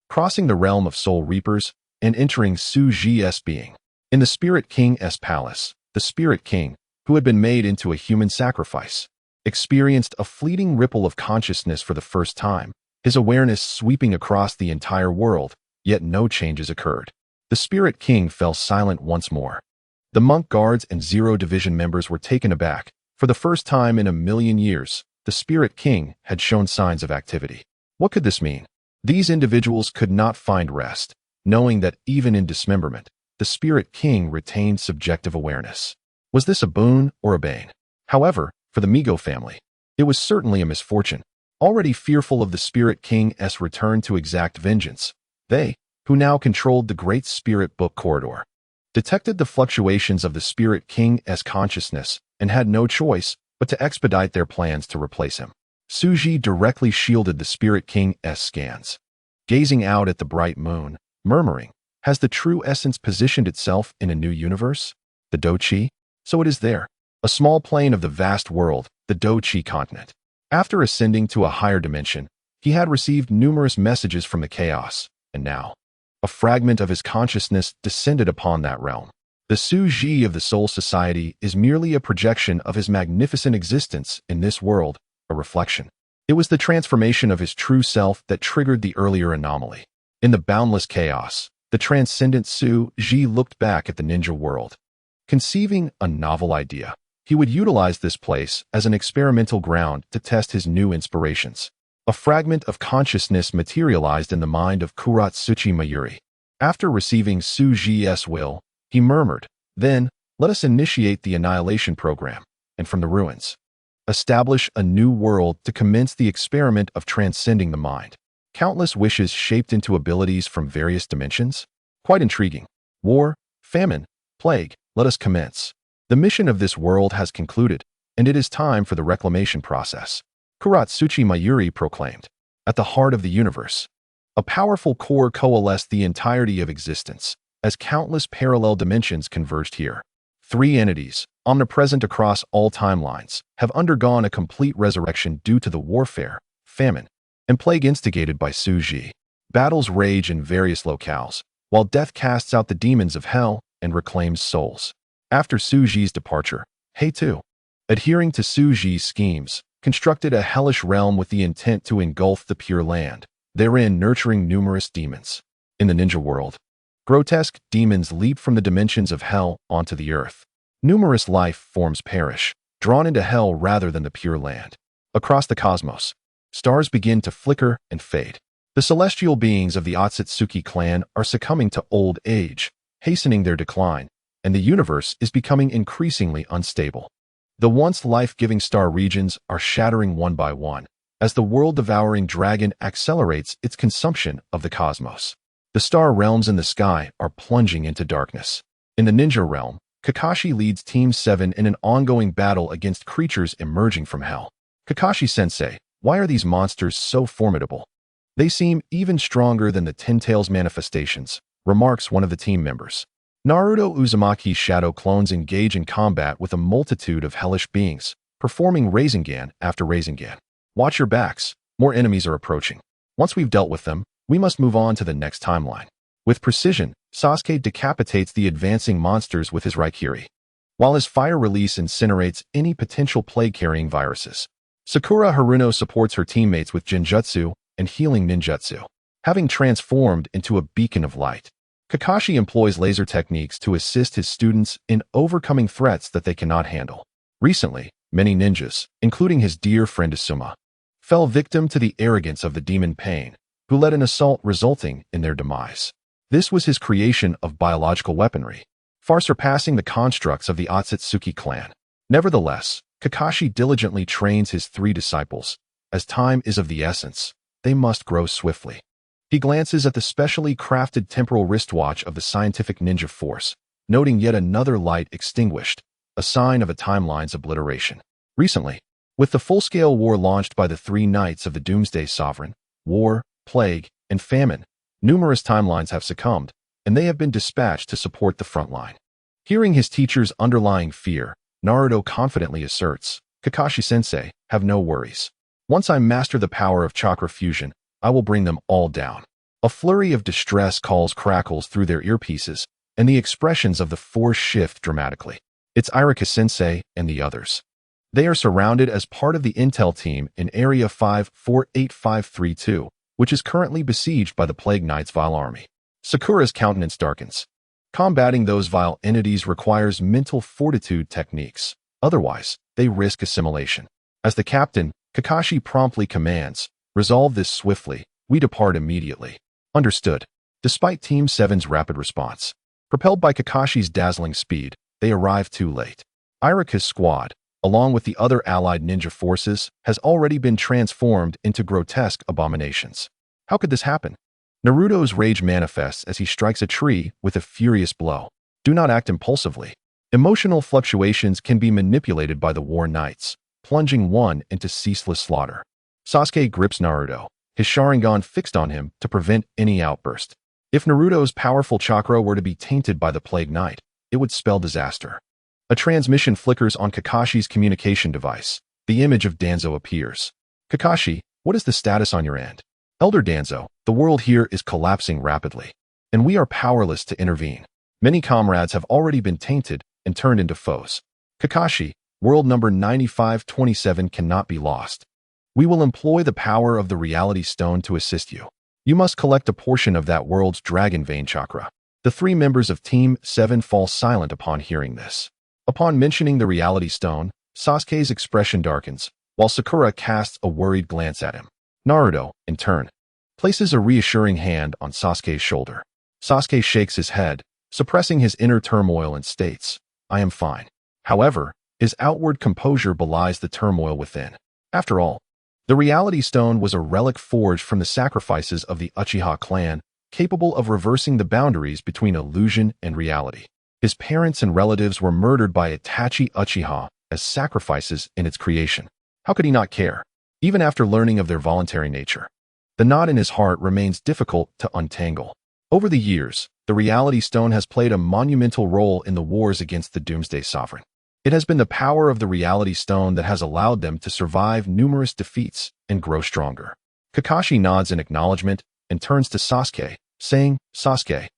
crossing the realm of Soul Reapers and entering Tsuji's being. In the Spirit King's palace, the Spirit King, who had been made into a human sacrifice, experienced a fleeting ripple of consciousness for the first time, his awareness sweeping across the entire world, yet no changes occurred. The Spirit King fell silent once more. The monk guards and Zero Division members were taken aback. For the first time in a million years, the Spirit King had shown signs of activity. What could this mean? These individuals could not find rest, knowing that even in dismemberment, the Spirit King retained subjective awareness. Was this a boon or a bane? However, for the Migo family, it was certainly a misfortune. Already fearful of the Spirit King's return to exact vengeance, they, who now controlled the Great Spirit Book Corridor, detected the fluctuations of the Spirit King's consciousness and had no choice but to expedite their plans to replace him. Tsuji directly shielded the Spirit King's scans, gazing out at the bright moon, murmuring, "Has the true essence positioned itself in a new universe? The Dou Qi? So it is there, a small plane of the vast world, the Dou Qi Continent." After ascending to a higher dimension, he had received numerous messages from the chaos, and now, a fragment of his consciousness descended upon that realm. The Tsuji of the Soul Society is merely a projection of his magnificent existence in this world, a reflection. It was the transformation of his true self that triggered the earlier anomaly. In the boundless chaos, the transcendent Tsuji looked back at the ninja world. Conceiving a novel idea, he would utilize this place as an experimental ground to test his new inspirations. A fragment of consciousness materialized in the mind of Otsutsuki Mayuri. After receiving Tsuji's will, he murmured, "Then, let us initiate the annihilation program, and from the ruins, establish a new world to commence the experiment of transcending the mind." Countless wishes shaped into abilities from various dimensions? Quite intriguing. War, famine, plague, let us commence. The mission of this world has concluded, and it is time for the reclamation process. Otsutsuki Mayuri proclaimed. At the heart of the universe, a powerful core coalesced the entirety of existence, as countless parallel dimensions converged here. Three entities, omnipresent across all timelines, have undergone a complete resurrection due to the warfare, famine, and plague instigated by Tsuji. Battles rage in various locales, while death casts out the demons of hell and reclaims souls. After Tsuji's departure, Heitu, adhering to Tsuji's schemes, constructed a hellish realm with the intent to engulf the Pure Land, therein nurturing numerous demons. In the ninja world, grotesque demons leap from the dimensions of hell onto the earth. Numerous life forms perish, drawn into hell rather than the Pure Land. Across the cosmos, stars begin to flicker and fade. The celestial beings of the Otsutsuki clan are succumbing to old age, hastening their decline, and the universe is becoming increasingly unstable. The once life-giving star regions are shattering one by one, as the world-devouring dragon accelerates its consumption of the cosmos. The star realms in the sky are plunging into darkness. In the ninja realm, Kakashi leads Team 7 in an ongoing battle against creatures emerging from hell. Kakashi-sensei, why are these monsters so formidable? They seem even stronger than the Ten Tails manifestations, remarks one of the team members. Naruto Uzumaki's shadow clones engage in combat with a multitude of hellish beings, performing Rasengan after Rasengan. Watch your backs, more enemies are approaching. Once we've dealt with them, we must move on to the next timeline. With precision, Sasuke decapitates the advancing monsters with his Raikiri, while his fire release incinerates any potential plague-carrying viruses. Sakura Haruno supports her teammates with Genjutsu and healing ninjutsu, having transformed into a beacon of light. Kakashi employs laser techniques to assist his students in overcoming threats that they cannot handle. Recently, many ninjas, including his dear friend Asuma, fell victim to the arrogance of the demon Pain, who led an assault resulting in their demise. This was his creation of biological weaponry, far surpassing the constructs of the Otsutsuki clan. Nevertheless, Kakashi diligently trains his 3 disciples. As time is of the essence, they must grow swiftly. He glances at the specially crafted temporal wristwatch of the scientific ninja force, noting yet another light extinguished, a sign of a timeline's obliteration. Recently, with the full-scale war launched by the 3 knights of the Doomsday Sovereign, war, plague, and famine, numerous timelines have succumbed, and they have been dispatched to support the front line. Hearing his teacher's underlying fear, Naruto confidently asserts, Kakashi-sensei, have no worries. Once I master the power of chakra fusion, I will bring them all down. A flurry of distress calls crackles through their earpieces, and the expressions of the force shift dramatically. It's Irika-sensei and the others. They are surrounded as part of the intel team in Area 548532, which is currently besieged by the Plague Knight's vile army. Sakura's countenance darkens. Combating those vile entities requires mental fortitude techniques. Otherwise, they risk assimilation. As the captain, Kakashi promptly commands, resolve this swiftly, we depart immediately. Understood. Despite Team 7's rapid response, propelled by Kakashi's dazzling speed, they arrive too late. Irika's squad, along with the other allied ninja forces, has already been transformed into grotesque abominations. How could this happen? Naruto's rage manifests as he strikes a tree with a furious blow. Do not act impulsively. Emotional fluctuations can be manipulated by the War Knights, plunging one into ceaseless slaughter. Sasuke grips Naruto, his Sharingan fixed on him to prevent any outburst. If Naruto's powerful chakra were to be tainted by the Plague Knight, it would spell disaster. A transmission flickers on Kakashi's communication device. The image of Danzo appears. Kakashi, what is the status on your end? Elder Danzo, the world here is collapsing rapidly, and we are powerless to intervene. Many comrades have already been tainted and turned into foes. Kakashi, world number 9527 cannot be lost. We will employ the power of the Reality Stone to assist you. You must collect a portion of that world's Dragon Vein chakra. The 3 members of Team 7 fall silent upon hearing this. Upon mentioning the Reality Stone, Sasuke's expression darkens, while Sakura casts a worried glance at him. Naruto, in turn, places a reassuring hand on Sasuke's shoulder. Sasuke shakes his head, suppressing his inner turmoil and states, I am fine. However, his outward composure belies the turmoil within. After all, the Reality Stone was a relic forged from the sacrifices of the Uchiha clan, capable of reversing the boundaries between illusion and reality. His parents and relatives were murdered by Itachi Uchiha as sacrifices in its creation. How could he not care? Even after learning of their voluntary nature, the knot in his heart remains difficult to untangle. Over the years, the Reality Stone has played a monumental role in the wars against the Doomsday Sovereign. It has been the power of the Reality Stone that has allowed them to survive numerous defeats and grow stronger. Kakashi nods in acknowledgement and turns to Sasuke, saying, Sasuke,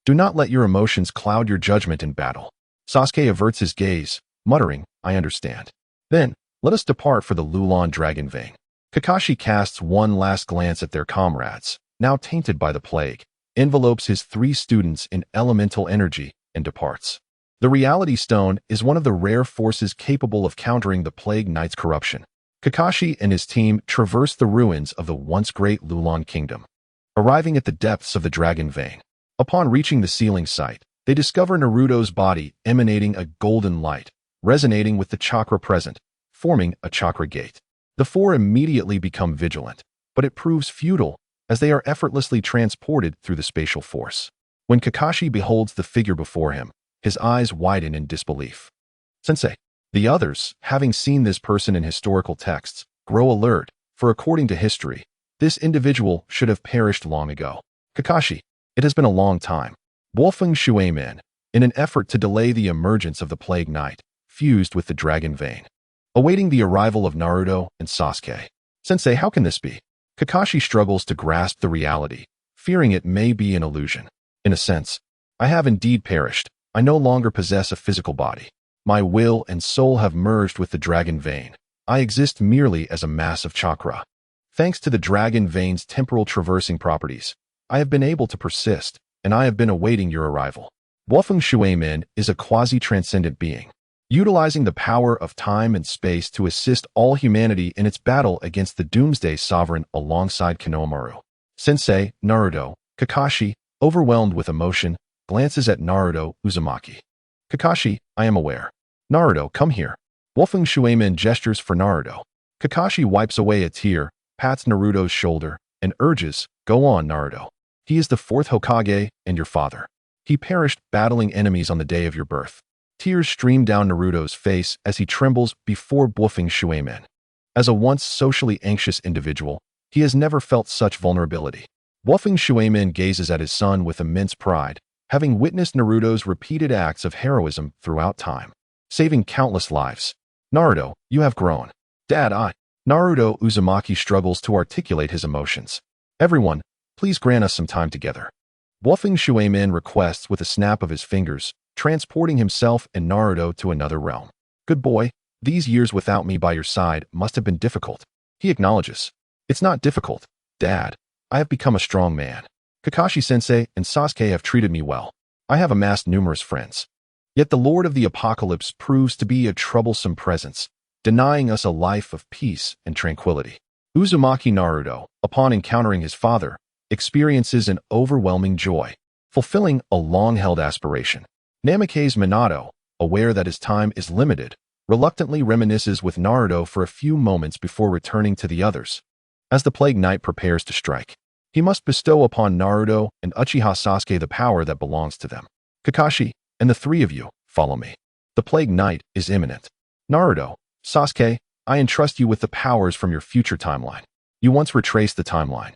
do not let your emotions cloud your judgment in battle. Sasuke averts his gaze, muttering, I understand. Then, let us depart for the Lulan Dragon Vein. Kakashi casts one last glance at their comrades, now tainted by the plague, envelopes his 3 students in elemental energy, and departs. The Reality Stone is one of the rare forces capable of countering the Plague Knight's corruption. Kakashi and his team traverse the ruins of the once great Lulan Kingdom, arriving at the depths of the Dragon Vein. Upon reaching the sealing site, they discover Naruto's body emanating a golden light, resonating with the chakra present, forming a chakra gate. The 4 immediately become vigilant, but it proves futile as they are effortlessly transported through the spatial force. When Kakashi beholds the figure before him, his eyes widen in disbelief. Sensei. The others, having seen this person in historical texts, grow alert, for according to history, this individual should have perished long ago. Kakashi, it has been a long time. Wolfeng Shuemin, in an effort to delay the emergence of the Plague Knight, fused with the Dragon Vein, awaiting the arrival of Naruto and Sasuke. Sensei, how can this be? Kakashi struggles to grasp the reality, fearing it may be an illusion. In a sense, I have indeed perished. I no longer possess a physical body. My will and soul have merged with the dragon vein. I exist merely as a mass of chakra. Thanks to the dragon vein's temporal traversing properties, I have been able to persist, and I have been awaiting your arrival. Wufeng Shuimin is a quasi-transcendent being, utilizing the power of time and space to assist all humanity in its battle against the Doomsday Sovereign alongside Konohamaru. Sensei, Naruto, Kakashi, overwhelmed with emotion, glances at Naruto Uzumaki. Kakashi, I am aware. Naruto, come here. Wufeng Shuimin gestures for Naruto. Kakashi wipes away a tear, pats Naruto's shoulder, and urges, go on, Naruto. He is the fourth Hokage and your father. He perished battling enemies on the day of your birth. Tears stream down Naruto's face as he trembles before Wufeng Shuimin. As a once socially anxious individual, he has never felt such vulnerability. Wufeng Shuimin gazes at his son with immense pride, having witnessed Naruto's repeated acts of heroism throughout time, saving countless lives. Naruto, you have grown. Dad, Naruto Uzumaki struggles to articulate his emotions. Everyone, please grant us some time together. Wufeng Shuimin requests with a snap of his fingers, transporting himself and Naruto to another realm. Good boy, these years without me by your side must have been difficult. He acknowledges. It's not difficult, Dad. I have become a strong man. Kakashi-sensei and Sasuke have treated me well. I have amassed numerous friends. Yet the Lord of the Apocalypse proves to be a troublesome presence, denying us a life of peace and tranquility. Uzumaki Naruto, upon encountering his father, experiences an overwhelming joy, fulfilling a long-held aspiration. Namikaze Minato, aware that his time is limited, reluctantly reminisces with Naruto for a few moments before returning to the others. As the Plague Knight prepares to strike, he must bestow upon Naruto and Uchiha Sasuke the power that belongs to them. Kakashi, and the three of you, follow me. The Plague Knight is imminent. Naruto, Sasuke, I entrust you with the powers from your future timeline. You once retraced the timeline,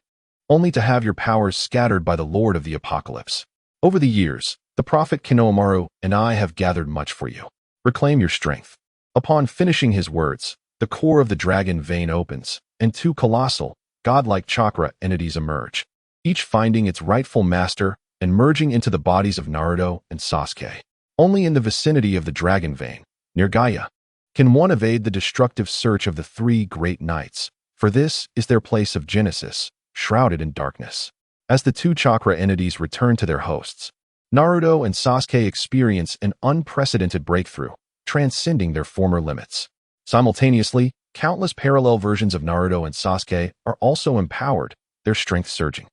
only to have your powers scattered by the Lord of the Apocalypse. Over the years, the Prophet Konohamaru and I have gathered much for you. Reclaim your strength. Upon finishing his words, the core of the dragon vein opens, and two colossal, godlike chakra entities emerge, each finding its rightful master and merging into the bodies of Naruto and Sasuke. Only in the vicinity of the dragon vein, near Gaia, can one evade the destructive search of the three great knights, for this is their place of genesis, shrouded in darkness. As the two chakra entities return to their hosts, Naruto and Sasuke experience an unprecedented breakthrough, transcending their former limits. Simultaneously, countless parallel versions of Naruto and Sasuke are also empowered, their strength surging.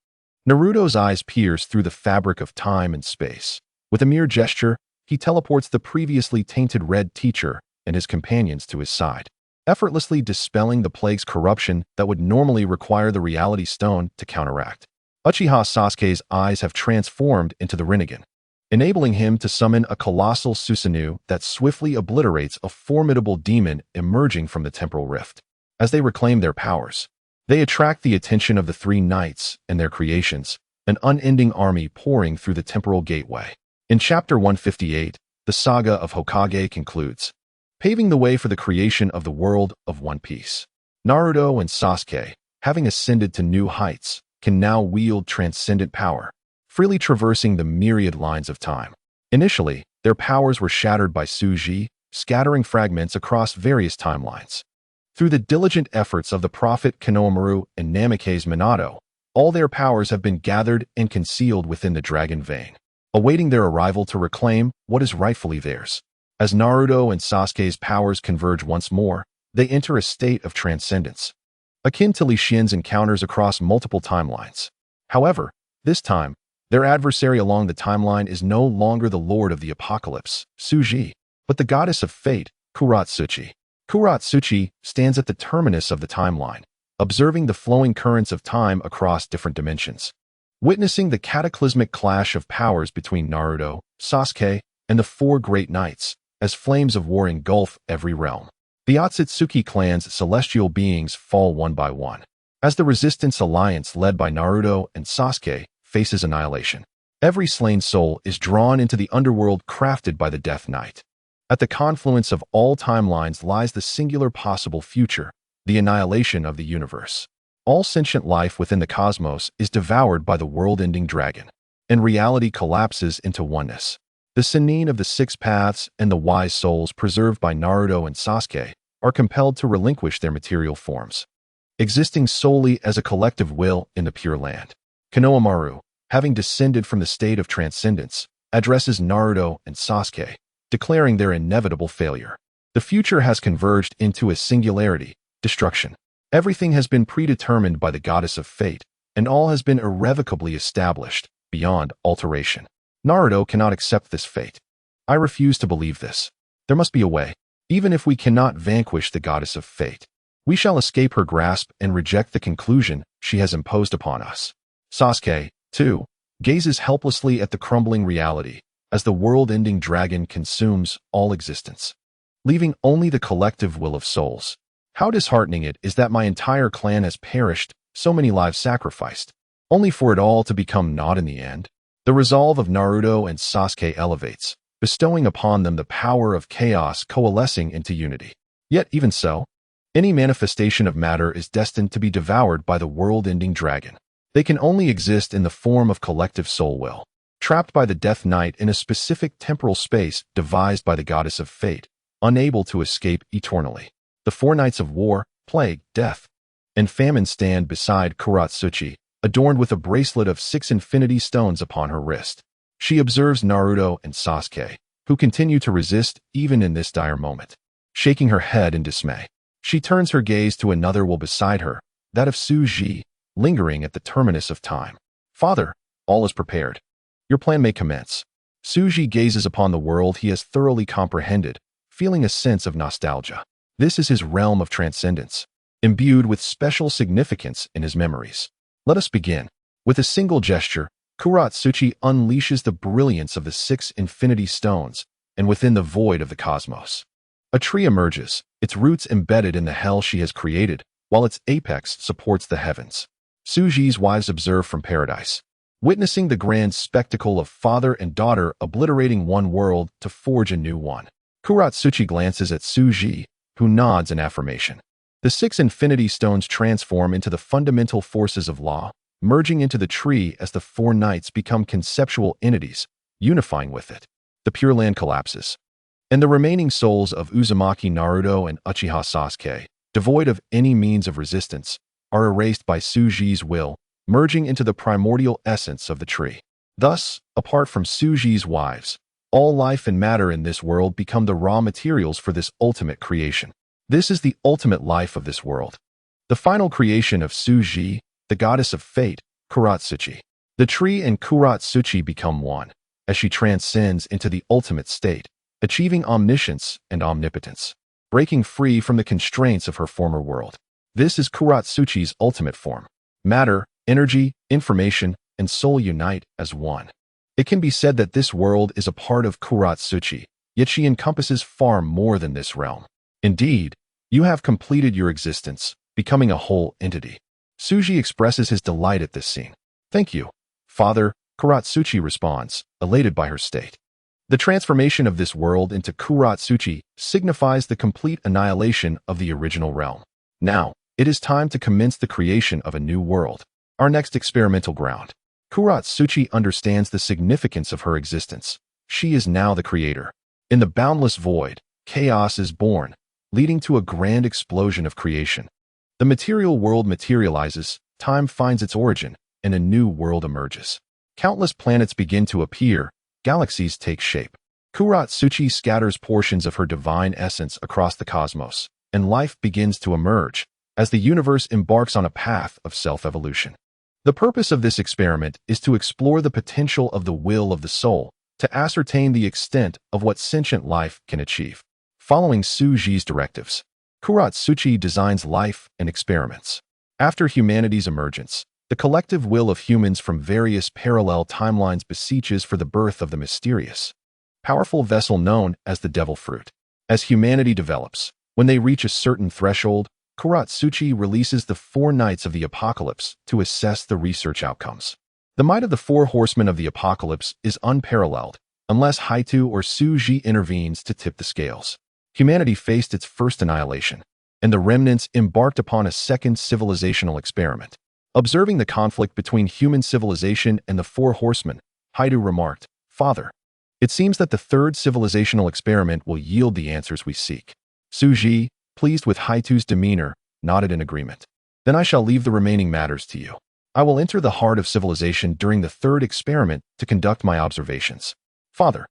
Naruto's eyes pierce through the fabric of time and space. With a mere gesture, he teleports the previously tainted Red Teacher and his companions to his side, effortlessly dispelling the plague's corruption that would normally require the Reality Stone to counteract. Uchiha Sasuke's eyes have transformed into the Rinnegan, enabling him to summon a colossal Susanoo that swiftly obliterates a formidable demon emerging from the temporal rift. As they reclaim their powers, they attract the attention of the three knights and their creations, an unending army pouring through the temporal gateway. In Chapter 158, the saga of Hokage concludes, paving the way for the creation of the world of One Piece. Naruto and Sasuke, having ascended to new heights, can now wield transcendent power, freely traversing the myriad lines of time. Initially, their powers were shattered by Tsuji, scattering fragments across various timelines. Through the diligent efforts of the Prophet Konohamaru and Namikaze Minato, all their powers have been gathered and concealed within the dragon vein, awaiting their arrival to reclaim what is rightfully theirs. As Naruto and Sasuke's powers converge once more, they enter a state of transcendence, akin to Li Xian's encounters across multiple timelines. However, this time, their adversary along the timeline is no longer the Lord of the Apocalypse, Tsuji, but the goddess of fate, Kuratsuchi. Kuratsuchi stands at the terminus of the timeline, observing the flowing currents of time across different dimensions. Witnessing the cataclysmic clash of powers between Naruto, Sasuke, and the four great knights, as flames of war engulf every realm. The Otsutsuki clan's celestial beings fall one by one, as the resistance alliance led by Naruto and Sasuke faces annihilation. Every slain soul is drawn into the underworld crafted by the Death Knight. At the confluence of all timelines lies the singular possible future, the annihilation of the universe. All sentient life within the cosmos is devoured by the world-ending dragon, and reality collapses into oneness. The Sennin of the Six Paths and the wise souls preserved by Naruto and Sasuke are compelled to relinquish their material forms, existing solely as a collective will in the Pure Land. Konohamaru, having descended from the state of transcendence, addresses Naruto and Sasuke, declaring their inevitable failure. The future has converged into a singularity, destruction. Everything has been predetermined by the goddess of fate, and all has been irrevocably established, beyond alteration. Naruto cannot accept this fate. I refuse to believe this. There must be a way. Even if we cannot vanquish the goddess of fate, we shall escape her grasp and reject the conclusion she has imposed upon us. Sasuke, too, gazes helplessly at the crumbling reality as the world-ending dragon consumes all existence, leaving only the collective will of souls. How disheartening it is that my entire clan has perished, so many lives sacrificed, only for it all to become naught in the end. The resolve of Naruto and Sasuke elevates, bestowing upon them the power of chaos coalescing into unity. Yet even so, any manifestation of matter is destined to be devoured by the world-ending dragon. They can only exist in the form of collective soul will, trapped by the Death Knight in a specific temporal space devised by the goddess of fate, unable to escape eternally. The four knights of war, plague, death, and famine stand beside Otsutsuki, adorned with a bracelet of 6 infinity stones upon her wrist. She observes Naruto and Sasuke, who continue to resist even in this dire moment. Shaking her head in dismay, she turns her gaze to another will beside her, that of Tsuji, lingering at the terminus of time. Father, all is prepared. Your plan may commence. Tsuji gazes upon the world he has thoroughly comprehended, feeling a sense of nostalgia. This is his realm of transcendence, imbued with special significance in his memories. Let us begin. With a single gesture, Otsutsuki unleashes the brilliance of the 6 infinity stones, and within the void of the cosmos, a tree emerges, its roots embedded in the hell she has created, while its apex supports the heavens. Tsuji's wives observe from paradise, witnessing the grand spectacle of father and daughter obliterating one world to forge a new one. Otsutsuki glances at Tsuji, who nods in affirmation. The 6 infinity stones transform into the fundamental forces of law, merging into the tree as the 4 knights become conceptual entities, unifying with it. The Pure Land collapses, and the remaining souls of Uzumaki Naruto and Uchiha Sasuke, devoid of any means of resistance, are erased by Tsuji's will, merging into the primordial essence of the tree. Thus, apart from Tsuji's wives, all life and matter in this world become the raw materials for this ultimate creation. This is the ultimate life of this world. The final creation of Tsuji, the goddess of fate, Otsutsuki. The tree and Otsutsuki become one, as she transcends into the ultimate state, achieving omniscience and omnipotence, breaking free from the constraints of her former world. This is Otsutsuki's ultimate form. Matter, energy, information, and soul unite as one. It can be said that this world is a part of Otsutsuki, yet she encompasses far more than this realm. Indeed, you have completed your existence, becoming a whole entity. Tsuji expresses his delight at this scene. Thank you, Father, Otsutsuki responds, elated by her state. The transformation of this world into Otsutsuki signifies the complete annihilation of the original realm. Now, it is time to commence the creation of a new world, our next experimental ground. Otsutsuki understands the significance of her existence. She is now the creator. In the boundless void, chaos is born, leading to a grand explosion of creation. The material world materializes, time finds its origin, and a new world emerges. Countless planets begin to appear, galaxies take shape. Otsutsuki scatters portions of her divine essence across the cosmos, and life begins to emerge, as the universe embarks on a path of self-evolution. The purpose of this experiment is to explore the potential of the will of the soul, to ascertain the extent of what sentient life can achieve. Following Tsuji's directives, Otsutsuki designs life and experiments. After humanity's emergence, the collective will of humans from various parallel timelines beseeches for the birth of the mysterious, powerful vessel known as the devil fruit. As humanity develops, when they reach a certain threshold, Otsutsuki releases the 4 knights of the apocalypse to assess the research outcomes. The might of the 4 horsemen of the apocalypse is unparalleled, unless Haitu or Tsuji intervenes to tip the scales. Humanity faced its first annihilation, and the remnants embarked upon a second civilizational experiment. Observing the conflict between human civilization and the four horsemen, Haidu remarked, "Father, it seems that the third civilizational experiment will yield the answers we seek." Suji, pleased with Haidu's demeanor, nodded in agreement. "Then I shall leave the remaining matters to you. I will enter the heart of civilization during the third experiment to conduct my observations." "Father,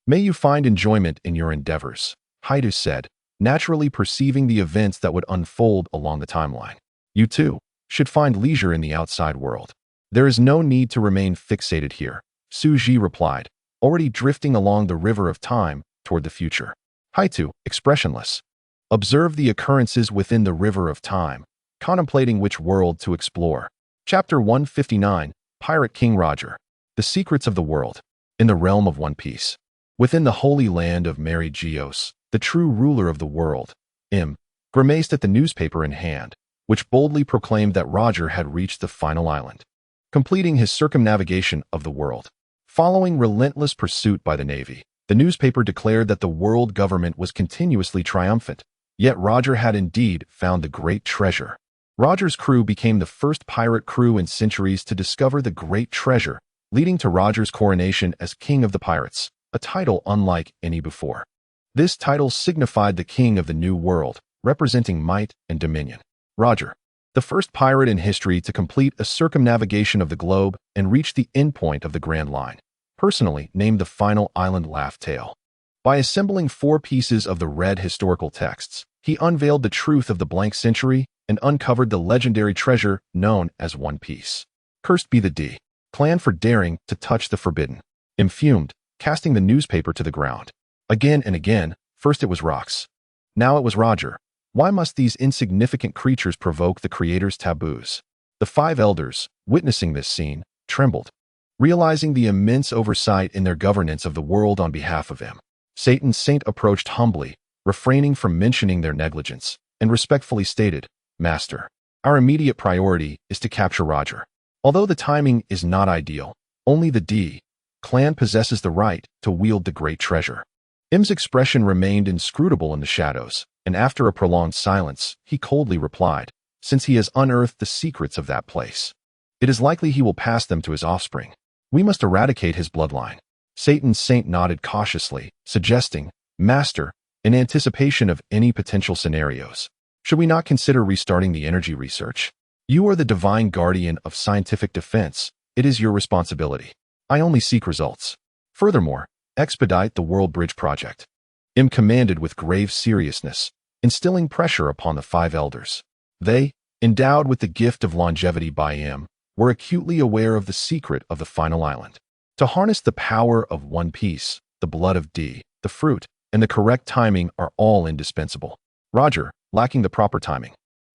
may you find enjoyment in your endeavors," Haidu said, naturally perceiving the events that would unfold along the timeline. "You too should find leisure in the outside world. There is no need to remain fixated here," Suji replied, already drifting along the river of time toward the future. Haidu, expressionless, observed the occurrences within the river of time, contemplating which world to explore. Chapter 159, Pirate King Roger. The Secrets of the World. In the realm of One Piece. Within the holy land of Mary Geos, the true ruler of the world, grimaced at the newspaper in hand, which boldly proclaimed that Roger had reached the final island, completing his circumnavigation of the world. Following relentless pursuit by the Navy, the newspaper declared that the world government was continuously triumphant, yet Roger had indeed found the great treasure. Roger's crew became the first pirate crew in centuries to discover the great treasure, leading to Roger's coronation as King of the Pirates, a title unlike any before. This title signified the King of the New World, representing might and dominion. Roger, the first pirate in history to complete a circumnavigation of the globe and reach the endpoint of the Grand Line, personally named the final island Laugh Tale. By assembling 4 pieces of the red historical texts, he unveiled the truth of the blank century and uncovered the legendary treasure known as One Piece. Cursed be the D clan for daring to touch the forbidden. Fumed, casting the newspaper to the ground. Again and again, first it was rocks. Now it was Roger. Why must these insignificant creatures provoke the Creator's taboos? The 5 elders, witnessing this scene, trembled, realizing the immense oversight in their governance of the world on behalf of him. Satan's saint approached humbly, refraining from mentioning their negligence, and respectfully stated, "Master, our immediate priority is to capture Roger. Although the timing is not ideal, only the D clan possesses the right to wield the great treasure." M's expression remained inscrutable in the shadows, and after a prolonged silence, he coldly replied, "Since he has unearthed the secrets of that place, it is likely he will pass them to his offspring. We must eradicate his bloodline." Satan's saint nodded cautiously, suggesting, "Master, in anticipation of any potential scenarios, should we not consider restarting the energy research? You are the divine guardian of scientific defense. It is your responsibility. I only seek results. Furthermore, expedite the World Bridge project." M commanded with grave seriousness, instilling pressure upon the 5 elders. They, endowed with the gift of longevity by M, were acutely aware of the secret of the final island. To harness the power of One Piece, the blood of D, the fruit, and the correct timing are all indispensable. Roger, lacking the proper timing,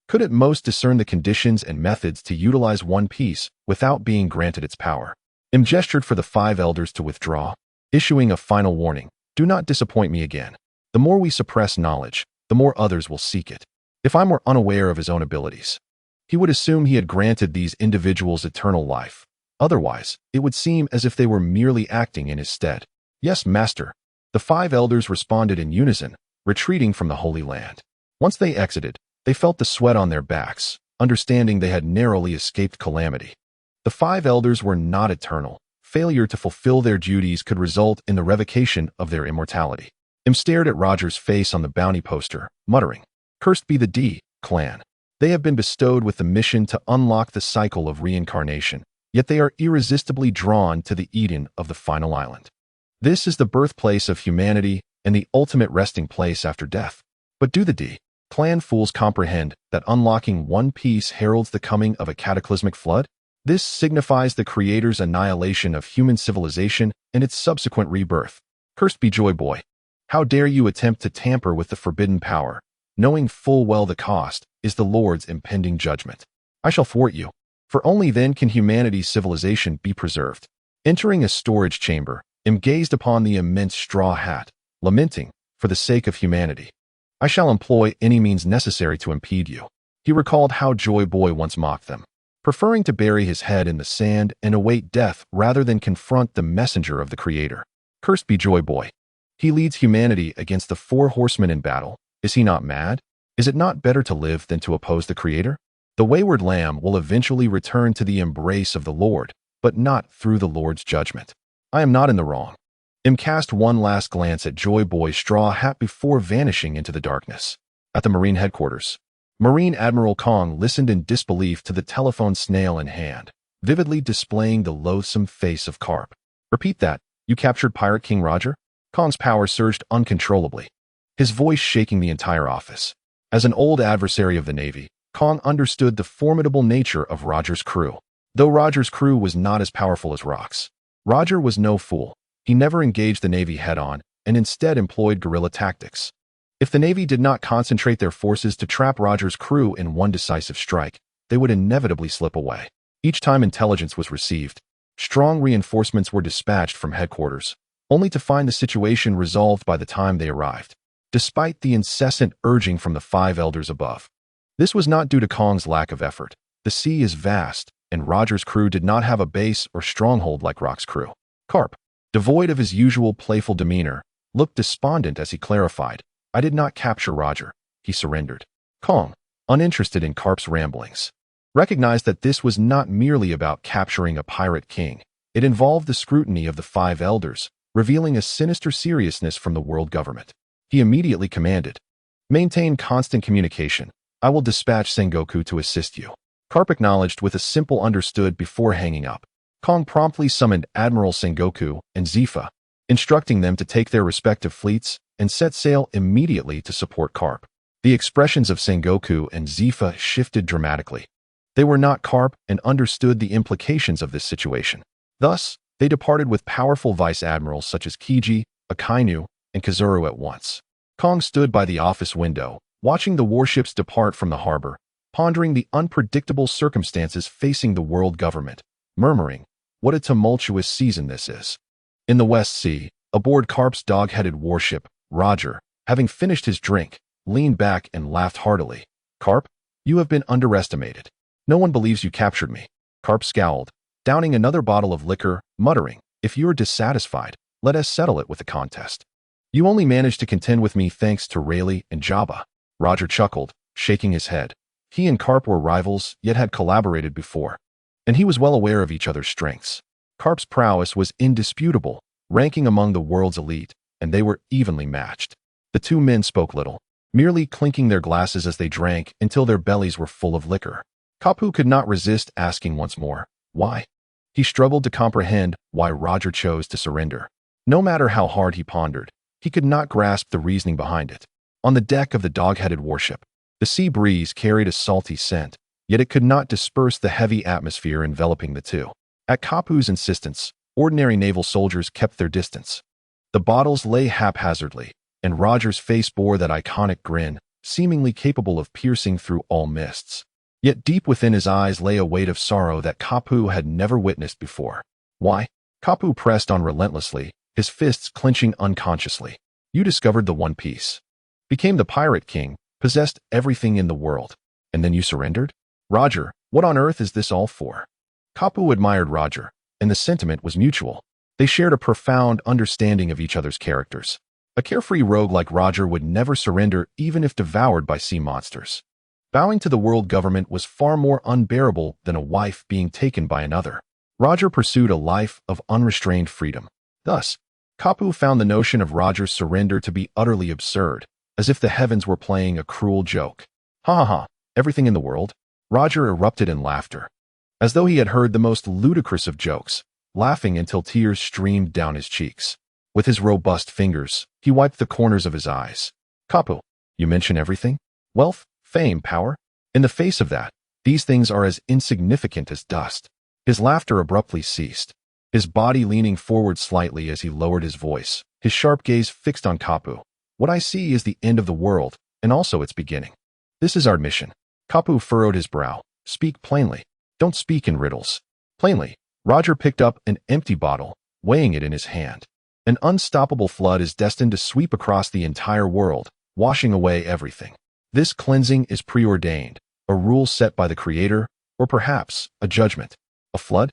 could at most discern the conditions and methods to utilize One Piece without being granted its power. M gestured for the 5 elders to withdraw, issuing a final warning, "Do not disappoint me again. The more we suppress knowledge, the more others will seek it." If I were unaware of his own abilities, he would assume he had granted these individuals eternal life. Otherwise, it would seem as if they were merely acting in his stead. "Yes, Master." The 5 elders responded in unison, retreating from the Holy Land. Once they exited, they felt the sweat on their backs, understanding they had narrowly escaped calamity. The 5 elders were not eternal. Failure to fulfill their duties could result in the revocation of their immortality. M stared at Roger's face on the bounty poster, muttering, "Cursed be the D clan. They have been bestowed with the mission to unlock the cycle of reincarnation, yet they are irresistibly drawn to the Eden of the final island. This is the birthplace of humanity and the ultimate resting place after death. But do the D clan fools comprehend that unlocking One Piece heralds the coming of a cataclysmic flood? This signifies the Creator's annihilation of human civilization and its subsequent rebirth. Cursed be Joy Boy. How dare you attempt to tamper with the forbidden power, knowing full well the cost is the Lord's impending judgment. I shall thwart you, for only then can humanity's civilization be preserved." Entering a storage chamber, M gazed upon the immense straw hat, lamenting, "For the sake of humanity, I shall employ any means necessary to impede you." He recalled how Joy Boy once mocked them, preferring to bury his head in the sand and await death rather than confront the messenger of the Creator. Cursed be Joy Boy. He leads humanity against the 4 horsemen in battle. Is he not mad? Is it not better to live than to oppose the Creator? The wayward lamb will eventually return to the embrace of the Lord, but not through the Lord's judgment. I am not in the wrong. Cast one last glance at Joy Boy's straw hat before vanishing into the darkness. At the Marine headquarters, Marine Admiral Kong listened in disbelief to the telephone snail in hand, vividly displaying the loathsome face of Carp. Repeat that. You captured Pirate King Roger? Kong's power surged uncontrollably, his voice shaking the entire office. As an old adversary of the Navy, Kong understood the formidable nature of Roger's crew. Though Roger's crew was not as powerful as Rock's, Roger was no fool. He never engaged the Navy head-on and instead employed guerrilla tactics. If the Navy did not concentrate their forces to trap Roger's crew in one decisive strike, they would inevitably slip away. Each time intelligence was received, strong reinforcements were dispatched from headquarters, only to find the situation resolved by the time they arrived, despite the incessant urging from the five elders above. This was not due to Kong's lack of effort. The sea is vast, and Roger's crew did not have a base or stronghold like Rock's crew. Carp, devoid of his usual playful demeanor, looked despondent as he clarified, I did not capture Roger. He surrendered. Kong, uninterested in Carp's ramblings, recognized that this was not merely about capturing a pirate king. It involved the scrutiny of the five elders, revealing a sinister seriousness from the world government. He immediately commanded, maintain constant communication. I will dispatch Sengoku to assist you. Carp acknowledged with a simple understood before hanging up. Kong promptly summoned Admiral Sengoku and Zifa, instructing them to take their respective fleets and set sail immediately to support Carp. The expressions of Sengoku and Zifa shifted dramatically. They were not Carp and understood the implications of this situation. Thus, they departed with powerful vice-admirals such as Kiji, Akainu, and Kazuru at once. Kong stood by the office window, watching the warships depart from the harbor, pondering the unpredictable circumstances facing the world government, murmuring, what a tumultuous season this is. In the West Sea, aboard Carp's dog-headed warship, Roger, having finished his drink, leaned back and laughed heartily. Carp, you have been underestimated. No one believes you captured me. Carp scowled, downing another bottle of liquor, muttering, if you are dissatisfied, let us settle it with a contest. You only managed to contend with me thanks to Rayleigh and Jabba. Roger chuckled, shaking his head. He and Carp were rivals, yet had collaborated before, and he was well aware of each other's strengths. Carp's prowess was indisputable, ranking among the world's elite, and they were evenly matched. The two men spoke little, merely clinking their glasses as they drank until their bellies were full of liquor. Kapu could not resist asking once more, why? He struggled to comprehend why Roger chose to surrender. No matter how hard he pondered, he could not grasp the reasoning behind it. On the deck of the dog-headed warship, the sea breeze carried a salty scent, yet it could not disperse the heavy atmosphere enveloping the two. At Kapu's insistence, ordinary naval soldiers kept their distance. The bottles lay haphazardly, and Roger's face bore that iconic grin, seemingly capable of piercing through all mists. Yet deep within his eyes lay a weight of sorrow that Kapu had never witnessed before. Why? Kapu pressed on relentlessly, his fists clenching unconsciously. You discovered the One Piece, became the Pirate King, possessed everything in the world, and then you surrendered? Roger, what on earth is this all for? Kapu admired Roger, and the sentiment was mutual. They shared a profound understanding of each other's characters. A carefree rogue like Roger would never surrender even if devoured by sea monsters. Bowing to the world government was far more unbearable than a wife being taken by another. Roger pursued a life of unrestrained freedom. Thus, Kapu found the notion of Roger's surrender to be utterly absurd, as if the heavens were playing a cruel joke. Ha ha ha, everything in the world? Roger erupted in laughter, as though he had heard the most ludicrous of jokes, laughing until tears streamed down his cheeks. With his robust fingers, he wiped the corners of his eyes. Kapu, you mention everything? Wealth, fame, power? In the face of that, these things are as insignificant as dust. His laughter abruptly ceased, his body leaning forward slightly as he lowered his voice, his sharp gaze fixed on Kapu. What I see is the end of the world, and also its beginning. This is our mission. Kapu furrowed his brow. Speak plainly. Don't speak in riddles. Plainly, Roger picked up an empty bottle, weighing it in his hand. An unstoppable flood is destined to sweep across the entire world, washing away everything. This cleansing is preordained, a rule set by the Creator, or perhaps a judgment. A flood?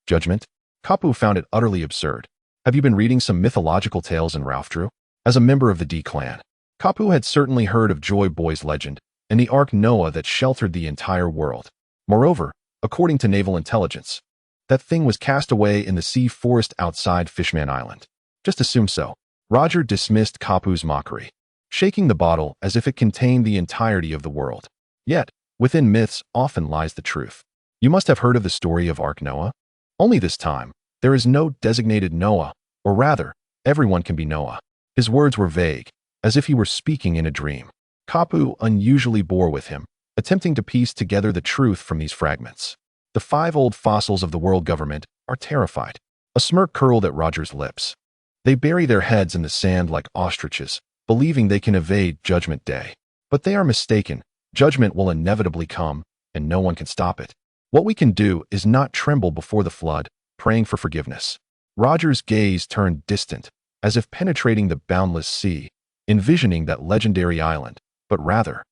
Judgment? Kapu found it utterly absurd. Have you been reading some mythological tales in Ralph Drew? As a member of the D clan, Kapu had certainly heard of Joy Boy's legend, and the Ark Noah that sheltered the entire world. Moreover, according to naval intelligence, that thing was cast away in the sea forest outside Fishman Island. Just assume so. Roger dismissed Kapu's mockery, shaking the bottle as if it contained the entirety of the world. Yet, within myths often lies the truth. You must have heard of the story of Ark Noah. Only this time, there is no designated Noah, or rather, everyone can be Noah. His words were vague, as if he were speaking in a dream. Kapu unusually bore with him, attempting to piece together the truth from these fragments. The 5 old fossils of the world government are terrified. A smirk curled at Roger's lips. They bury their heads in the sand like ostriches, believing they can evade Judgment Day. But they are mistaken. Judgment will inevitably come, and no one can stop it. What we can do is not tremble before the flood, praying for forgiveness. Roger's gaze turned distant, as if penetrating the boundless sea, envisioning that legendary island, but rather,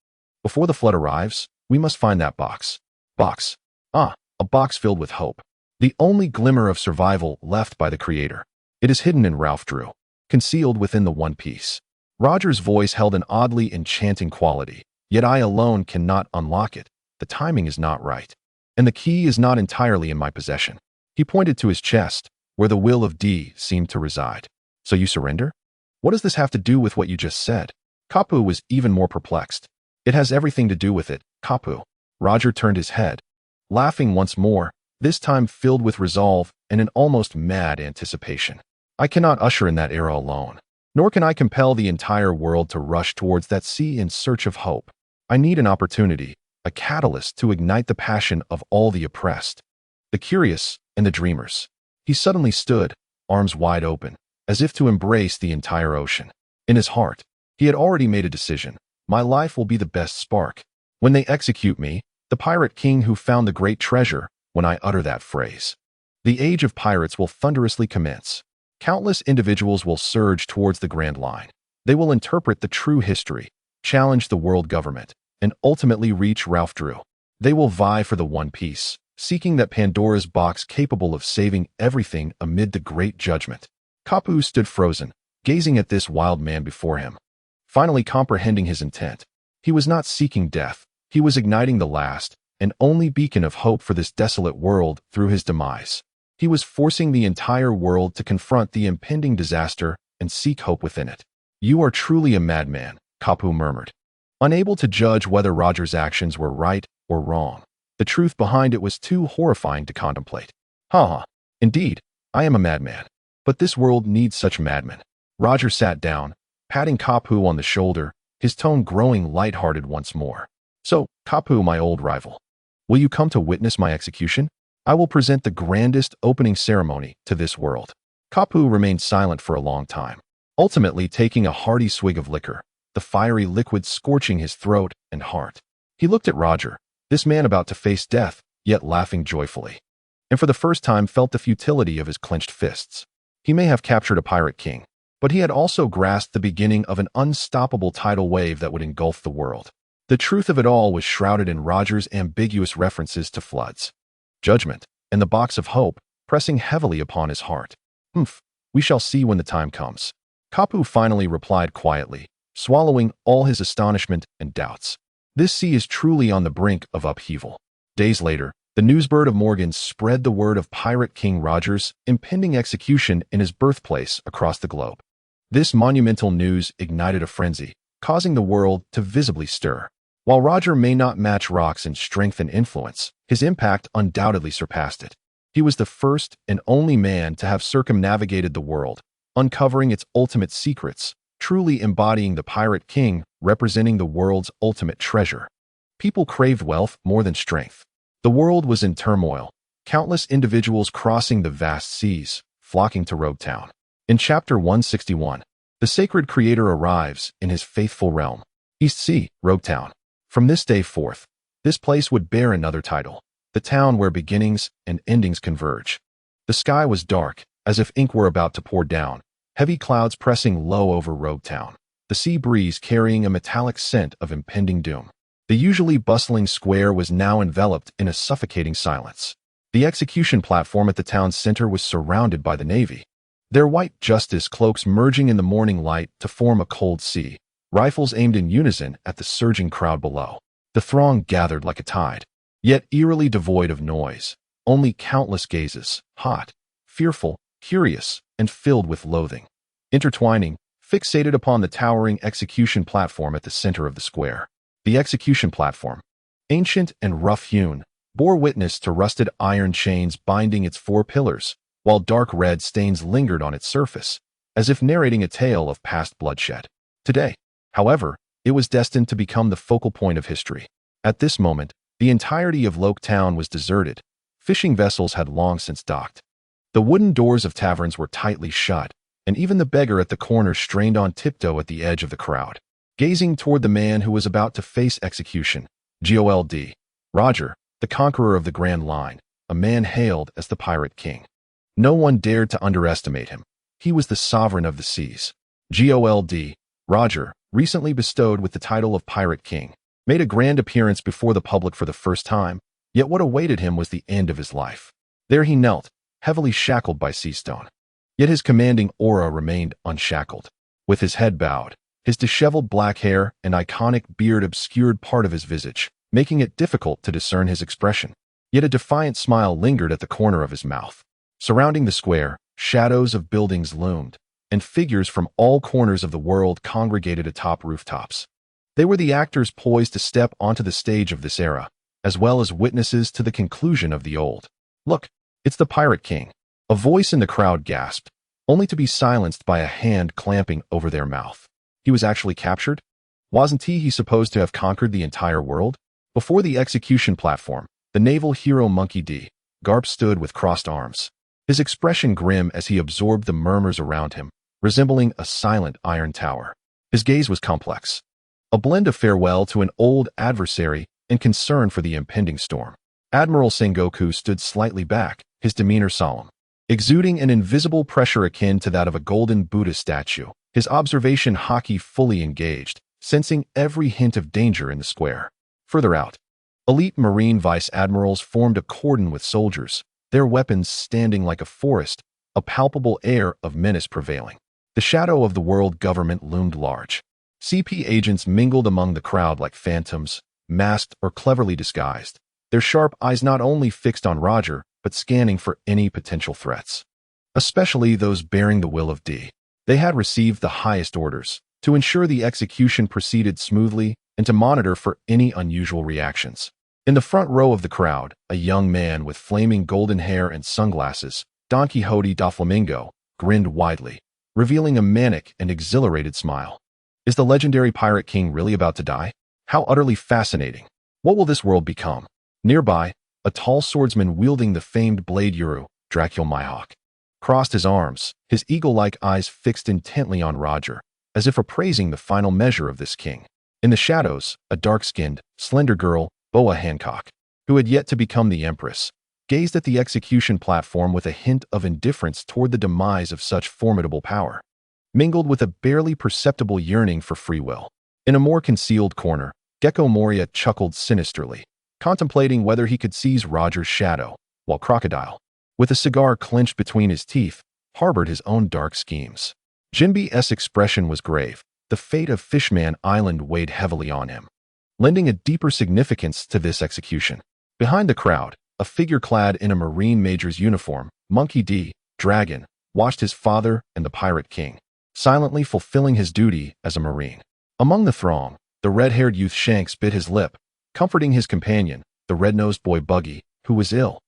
before the flood arrives, we must find that box. Box. A box filled with hope. The only glimmer of survival left by the Creator. It is hidden in Ralph Drew, concealed within the One Piece. Roger's voice held an oddly enchanting quality, yet I alone cannot unlock it. The timing is not right. And the key is not entirely in my possession. He pointed to his chest, where the will of D seemed to reside. So you surrender? What does this have to do with what you just said? Kapu was even more perplexed. It has everything to do with it, Kapu. Roger turned his head, laughing once more, this time filled with resolve and an almost mad anticipation. I cannot usher in that era alone, nor can I compel the entire world to rush towards that sea in search of hope. I need an opportunity, a catalyst to ignite the passion of all the oppressed, the curious, and the dreamers. He suddenly stood, arms wide open, as if to embrace the entire ocean. In his heart, he had already made a decision. My life will be the best spark. When they execute me, the pirate king who found the great treasure, when I utter that phrase, the age of pirates will thunderously commence. Countless individuals will surge towards the Grand Line. They will interpret the true history, challenge the world government, and ultimately reach Ralph Drew. They will vie for the One Piece, seeking that Pandora's box capable of saving everything amid the Great Judgment. Kapu stood frozen, gazing at this wild man before him. Finally comprehending his intent, he was not seeking death. He was igniting the last and only beacon of hope for this desolate world through his demise. He was forcing the entire world to confront the impending disaster and seek hope within it. You are truly a madman, Kapu murmured, unable to judge whether Roger's actions were right or wrong. The truth behind it was too horrifying to contemplate. Indeed, I am a madman. But this world needs such madmen. Roger sat down, patting Kapu on the shoulder, his tone growing light-hearted once more. So, Kapu, my old rival, will you come to witness my execution? I will present the grandest opening ceremony to this world. Kapu remained silent for a long time, ultimately taking a hearty swig of liquor, the fiery liquid scorching his throat and heart. He looked at Roger, this man about to face death, yet laughing joyfully, and for the first time felt the futility of his clenched fists. He may have captured a pirate king, but he had also grasped the beginning of an unstoppable tidal wave that would engulf the world. The truth of it all was shrouded in Roger's ambiguous references to floods, judgment, and the box of hope, pressing heavily upon his heart. We shall see when the time comes. Kapu finally replied quietly, swallowing all his astonishment and doubts. This sea is truly on the brink of upheaval. Days later, the newsbird of Morgan spread the word of Pirate King Roger's impending execution in his birthplace across the globe. This monumental news ignited a frenzy, causing the world to visibly stir. While Roger may not match Rock's in strength and influence, his impact undoubtedly surpassed it. He was the first and only man to have circumnavigated the world, uncovering its ultimate secrets, truly embodying the Pirate King, representing the world's ultimate treasure. People craved wealth more than strength. The world was in turmoil, countless individuals crossing the vast seas, flocking to Rogue Town. In Chapter 161, the sacred creator arrives in his faithful realm, East Sea, Rogue Town. From this day forth, this place would bear another title, the town where beginnings and endings converge. The sky was dark, as if ink were about to pour down, heavy clouds pressing low over Rogue Town, the sea breeze carrying a metallic scent of impending doom. The usually bustling square was now enveloped in a suffocating silence. The execution platform at the town's center was surrounded by the Navy, their white justice cloaks merging in the morning light to form a cold sea, rifles aimed in unison at the surging crowd below. The throng gathered like a tide, yet eerily devoid of noise, only countless gazes, hot, fearful, curious, and filled with loathing, intertwining, fixated upon the towering execution platform at the center of the square. The execution platform, ancient and rough-hewn, bore witness to rusted iron chains binding its four pillars, while dark red stains lingered on its surface, as if narrating a tale of past bloodshed. Today, however, it was destined to become the focal point of history. At this moment, the entirety of Loke Town was deserted. Fishing vessels had long since docked. The wooden doors of taverns were tightly shut, and even the beggar at the corner strained on tiptoe at the edge of the crowd, gazing toward the man who was about to face execution. Gold. Roger, the conqueror of the Grand Line, a man hailed as the Pirate King. No one dared to underestimate him. He was the sovereign of the seas. Gold. Roger, recently bestowed with the title of Pirate King, made a grand appearance before the public for the first time, yet what awaited him was the end of his life. There he knelt, heavily shackled by sea stone. Yet his commanding aura remained unshackled. With his head bowed, his disheveled black hair and iconic beard obscured part of his visage, making it difficult to discern his expression. Yet a defiant smile lingered at the corner of his mouth. Surrounding the square, shadows of buildings loomed, and figures from all corners of the world congregated atop rooftops. They were the actors poised to step onto the stage of this era, as well as witnesses to the conclusion of the old. "Look, it's the Pirate King," a voice in the crowd gasped, only to be silenced by a hand clamping over their mouth. He was actually captured? Wasn't he supposed to have conquered the entire world? Before the execution platform, the naval hero Monkey D. Garp stood with crossed arms, his expression grim as he absorbed the murmurs around him, resembling a silent iron tower. His gaze was complex, a blend of farewell to an old adversary and concern for the impending storm. Admiral Sengoku stood slightly back, his demeanor solemn, exuding an invisible pressure akin to that of a golden Buddha statue, his observation haki fully engaged, sensing every hint of danger in the square. Further out, elite Marine vice admirals formed a cordon with soldiers, their weapons standing like a forest, a palpable air of menace prevailing. The shadow of the world government loomed large. CP agents mingled among the crowd like phantoms, masked or cleverly disguised, their sharp eyes not only fixed on Roger, but scanning for any potential threats. Especially those bearing the will of D. They had received the highest orders to ensure the execution proceeded smoothly and to monitor for any unusual reactions. In the front row of the crowd, a young man with flaming golden hair and sunglasses, Don Quixote da Flamingo, grinned widely, revealing a manic and exhilarated smile. Is the legendary Pirate King really about to die? How utterly fascinating. What will this world become? Nearby, a tall swordsman wielding the famed blade Yuru, Dracul Mihawk, crossed his arms, his eagle-like eyes fixed intently on Roger, as if appraising the final measure of this king. In the shadows, a dark-skinned, slender girl, Boa Hancock, who had yet to become the Empress, gazed at the execution platform with a hint of indifference toward the demise of such formidable power, mingled with a barely perceptible yearning for free will. In a more concealed corner, Gecko Moria chuckled sinisterly, contemplating whether he could seize Roger's shadow, while Crocodile, with a cigar clenched between his teeth, harbored his own dark schemes. Jinbe's expression was grave. The fate of Fishman Island weighed heavily on him, lending a deeper significance to this execution. Behind the crowd, a figure clad in a Marine Major's uniform, Monkey D. Dragon, watched his father and the Pirate King, silently fulfilling his duty as a Marine. Among the throng, the red-haired youth Shanks bit his lip, comforting his companion, the red-nosed boy Buggy, who was ill.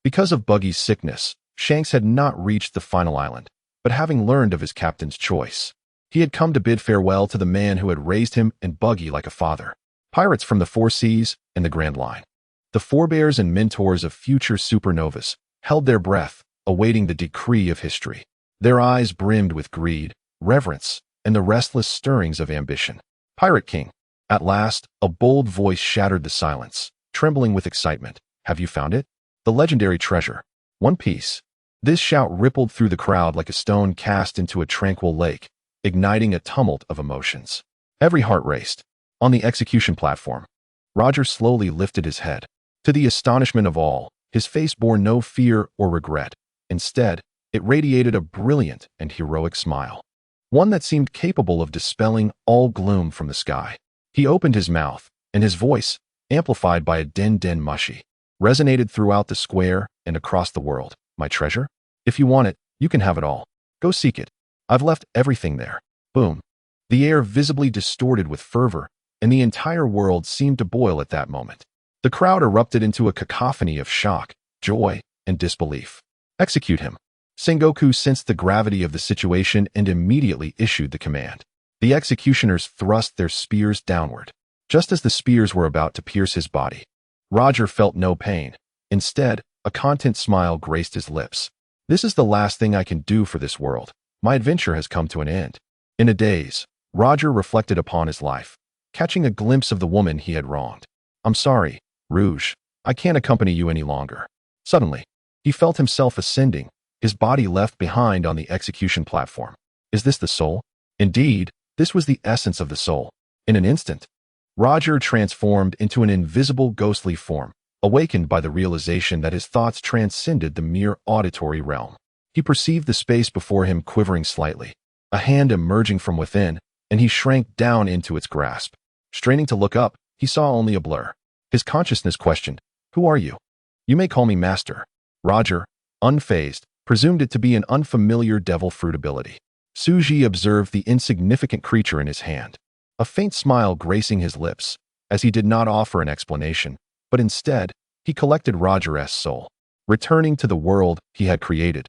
Because of Buggy's sickness, Shanks had not reached the final island, but having learned of his captain's choice, he had come to bid farewell to the man who had raised him and Buggy like a father. Pirates from the Four Seas and the Grand Line, the forebears and mentors of future supernovas, held their breath, awaiting the decree of history. Their eyes brimmed with greed, reverence, and the restless stirrings of ambition. Pirate King. At last, a bold voice shattered the silence, trembling with excitement. Have you found it? The legendary treasure. One piece. This shout rippled through the crowd like a stone cast into a tranquil lake, igniting a tumult of emotions. Every heart raced. On the execution platform, Roger slowly lifted his head. To the astonishment of all, his face bore no fear or regret. Instead, it radiated a brilliant and heroic smile. one that seemed capable of dispelling all gloom from the sky. He opened his mouth, and his voice, amplified by a den mushy, resonated throughout the square and across the world. My treasure? If you want it, you can have it all. Go seek it. I've left everything there. Boom. The air visibly distorted with fervor, and the entire world seemed to boil at that moment. The crowd erupted into a cacophony of shock, joy, and disbelief. Execute him. Sengoku sensed the gravity of the situation and immediately issued the command. The executioners thrust their spears downward. Just as the spears were about to pierce his body, Roger felt no pain. Instead, a content smile graced his lips. This is the last thing I can do for this world. My adventure has come to an end. In a daze, Roger reflected upon his life, catching a glimpse of the woman he had wronged. I'm sorry, Rouge. I can't accompany you any longer. Suddenly, he felt himself ascending, his body left behind on the execution platform. Is this the soul? Indeed, this was the essence of the soul. In an instant, Roger transformed into an invisible ghostly form, awakened by the realization that his thoughts transcended the mere auditory realm. He perceived the space before him quivering slightly, a hand emerging from within, and he shrank down into its grasp. Straining to look up, he saw only a blur. His consciousness questioned, "Who are you?" "You may call me Master." Roger, unfazed, presumed it to be an unfamiliar devil fruit ability. Suji observed the insignificant creature in his hand, a faint smile gracing his lips, as he did not offer an explanation, but instead, he collected Roger's soul. Returning to the world he had created,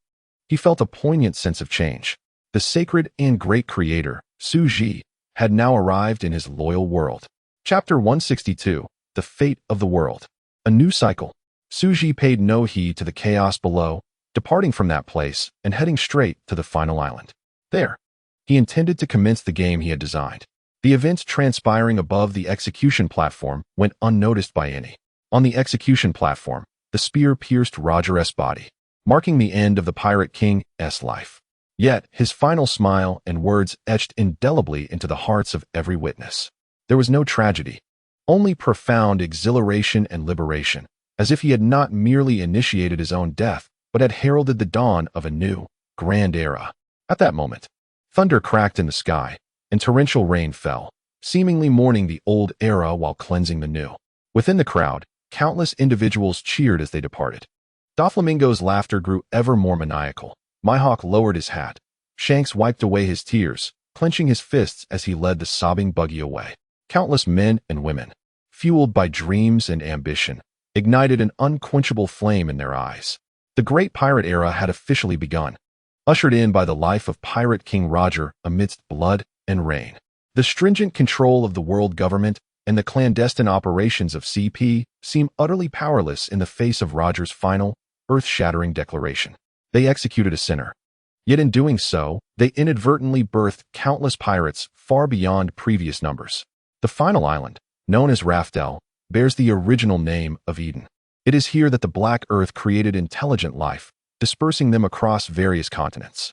he felt a poignant sense of change. The sacred and great creator, Suji, had now arrived in his loyal world. Chapter 162, The Fate of the World. A new cycle. Suji paid no heed to the chaos below, departing from that place and heading straight to the final island. There, he intended to commence the game he had designed. The events transpiring above the execution platform went unnoticed by any. On the execution platform, the spear pierced Roger's body, marking the end of the Pirate King's life. Yet, his final smile and words etched indelibly into the hearts of every witness. There was no tragedy, only profound exhilaration and liberation, as if he had not merely initiated his own death, but had heralded the dawn of a new, grand era. At that moment, thunder cracked in the sky, and torrential rain fell, seemingly mourning the old era while cleansing the new. Within the crowd, countless individuals cheered as they departed. Doflamingo's laughter grew ever more maniacal. Mihawk lowered his hat. Shanks wiped away his tears, clenching his fists as he led the sobbing buggy away. Countless men and women, fueled by dreams and ambition, ignited an unquenchable flame in their eyes. The Great Pirate Era had officially begun, ushered in by the life of Pirate King Roger amidst blood and rain. The stringent control of the world government and the clandestine operations of CP seem utterly powerless in the face of Roger's final, earth-shattering declaration. They executed a sinner. Yet in doing so, they inadvertently birthed countless pirates far beyond previous numbers. The final island, known as Raftel, bears the original name of Eden. It is here that the Black Earth created intelligent life, dispersing them across various continents.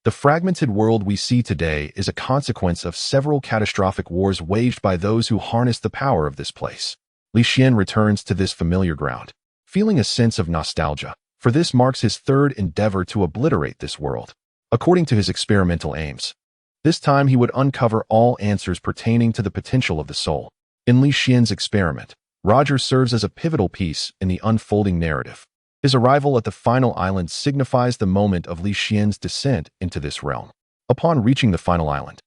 The fragmented world we see today is a consequence of several catastrophic wars waged by those who harnessed the power of this place. Li Xian returns to this familiar ground, feeling a sense of nostalgia, for this marks his third endeavor to obliterate this world. According to his experimental aims, this time he would uncover all answers pertaining to the potential of the soul. In Li Xian's experiment, Roger serves as a pivotal piece in the unfolding narrative. His arrival at the final island signifies the moment of Li Xian's descent into this realm. Upon reaching the final island,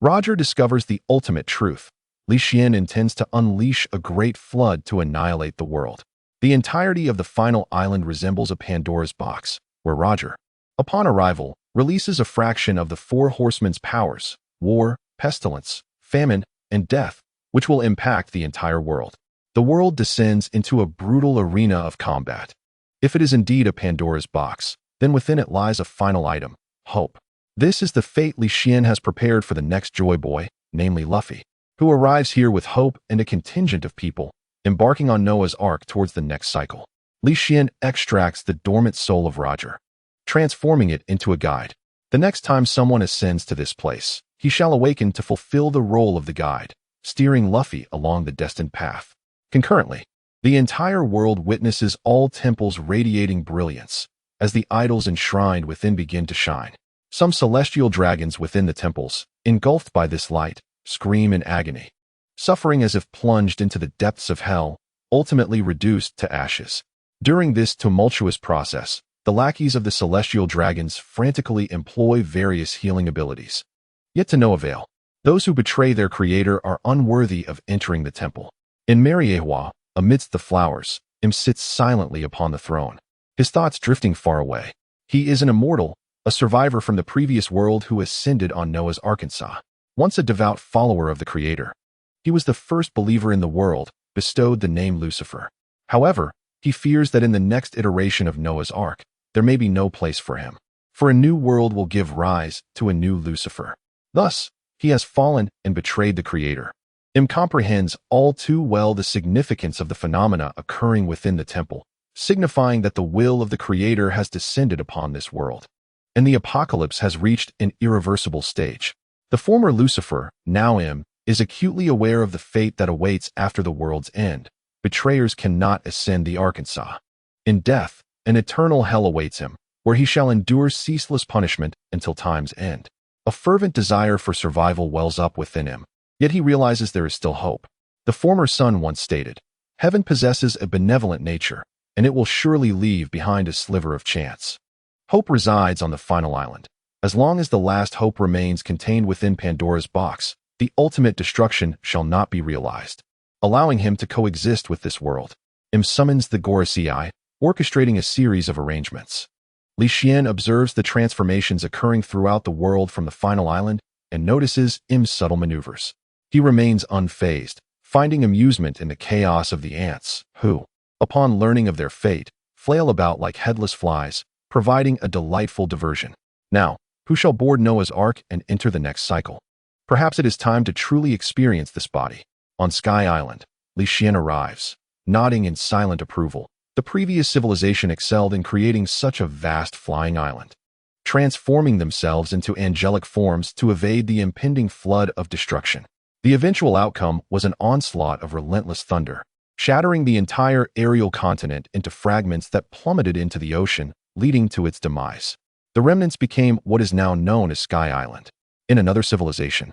Roger discovers the ultimate truth. Li Xian intends to unleash a great flood to annihilate the world. The entirety of the final island resembles a Pandora's box, where Roger, upon arrival, releases a fraction of the four horsemen's powers: war, pestilence, famine, and death, which will impact the entire world. The world descends into a brutal arena of combat. If it is indeed a Pandora's box, then within it lies a final item: hope. This is the fate Li Xian has prepared for the next Joy Boy, namely Luffy, who arrives here with hope and a contingent of people, embarking on Noah's Ark towards the next cycle. Li Xian extracts the dormant soul of Roger, transforming it into a guide. The next time someone ascends to this place, he shall awaken to fulfill the role of the guide, steering Luffy along the destined path. Concurrently, the entire world witnesses all temples radiating brilliance, as the idols enshrined within begin to shine. Some celestial dragons within the temples, engulfed by this light, scream in agony, suffering as if plunged into the depths of hell, ultimately reduced to ashes. During this tumultuous process, the lackeys of the celestial dragons frantically employ various healing abilities, yet to no avail. Those who betray their creator are unworthy of entering the temple. In Mariehua, amidst the flowers, Im sits silently upon the throne, his thoughts drifting far away. He is an immortal, a survivor from the previous world who ascended on Noah's Arkansas. Once a devout follower of the Creator, he was the first believer in the world, bestowed the name Lucifer. However, he fears that in the next iteration of Noah's Ark, there may be no place for him, for a new world will give rise to a new Lucifer. Thus, he has fallen and betrayed the Creator. Im comprehends all too well the significance of the phenomena occurring within the temple, signifying that the will of the Creator has descended upon this world, and the apocalypse has reached an irreversible stage. The former Lucifer, now Im, is acutely aware of the fate that awaits after the world's end. Betrayers cannot ascend the Arkansas. In death, an eternal hell awaits him, where he shall endure ceaseless punishment until time's end. A fervent desire for survival wells up within him, yet he realizes there is still hope. The former son once stated, "Heaven possesses a benevolent nature, and it will surely leave behind a sliver of chance." Hope resides on the final island. As long as the last hope remains contained within Pandora's box, the ultimate destruction shall not be realized, allowing him to coexist with this world. Im summons the Gorosei, orchestrating a series of arrangements. Li Xian observes the transformations occurring throughout the world from the final island and notices Im's subtle maneuvers. He remains unfazed, finding amusement in the chaos of the ants, who, upon learning of their fate, flail about like headless flies, providing a delightful diversion. Now, who shall board Noah's Ark and enter the next cycle? Perhaps it is time to truly experience this body. On Sky Island, Li Xian arrives, nodding in silent approval. The previous civilization excelled in creating such a vast flying island, transforming themselves into angelic forms to evade the impending flood of destruction. The eventual outcome was an onslaught of relentless thunder, shattering the entire aerial continent into fragments that plummeted into the ocean, leading to its demise. The remnants became what is now known as Sky Island. In another civilization,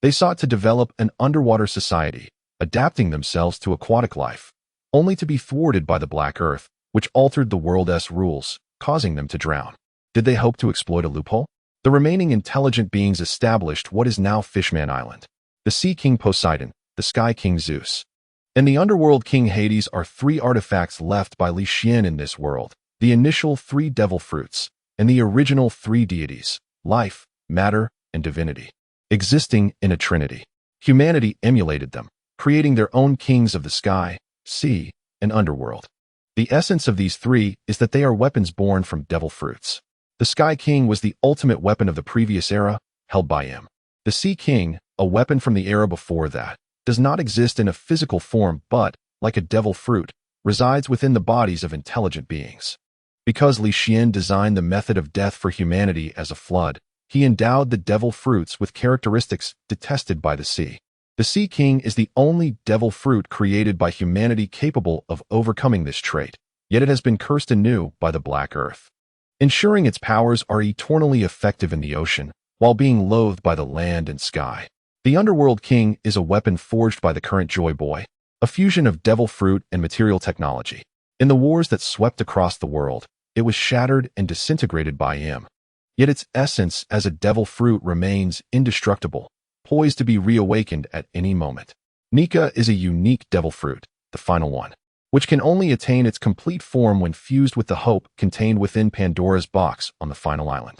they sought to develop an underwater society, adapting themselves to aquatic life, only to be thwarted by the Black Earth, which altered the world's rules, causing them to drown. Did they hope to exploit a loophole? The remaining intelligent beings established what is now Fishman Island. The Sea King Poseidon, the Sky King Zeus, and the Underworld King Hades are three artifacts left by Li Xian in this world, the initial three devil fruits, and the original three deities, life, matter, and divinity, existing in a trinity. Humanity emulated them, creating their own kings of the sky, sea, and underworld. The essence of these three is that they are weapons born from devil fruits. The Sky King was the ultimate weapon of the previous era, held by him. The Sea King, a weapon from the era before that, does not exist in a physical form but, like a devil fruit, resides within the bodies of intelligent beings. Because Li Xian designed the method of death for humanity as a flood, he endowed the devil fruits with characteristics detested by the sea. The Sea King is the only devil fruit created by humanity capable of overcoming this trait, yet it has been cursed anew by the Black Earth, ensuring its powers are eternally effective in the ocean, while being loathed by the land and sky. The Underworld King is a weapon forged by the current Joy Boy, a fusion of devil fruit and material technology. In the wars that swept across the world, it was shattered and disintegrated by him. Yet its essence as a devil fruit remains indestructible, poised to be reawakened at any moment. Nika is a unique devil fruit, the final one, which can only attain its complete form when fused with the hope contained within Pandora's box on the final island.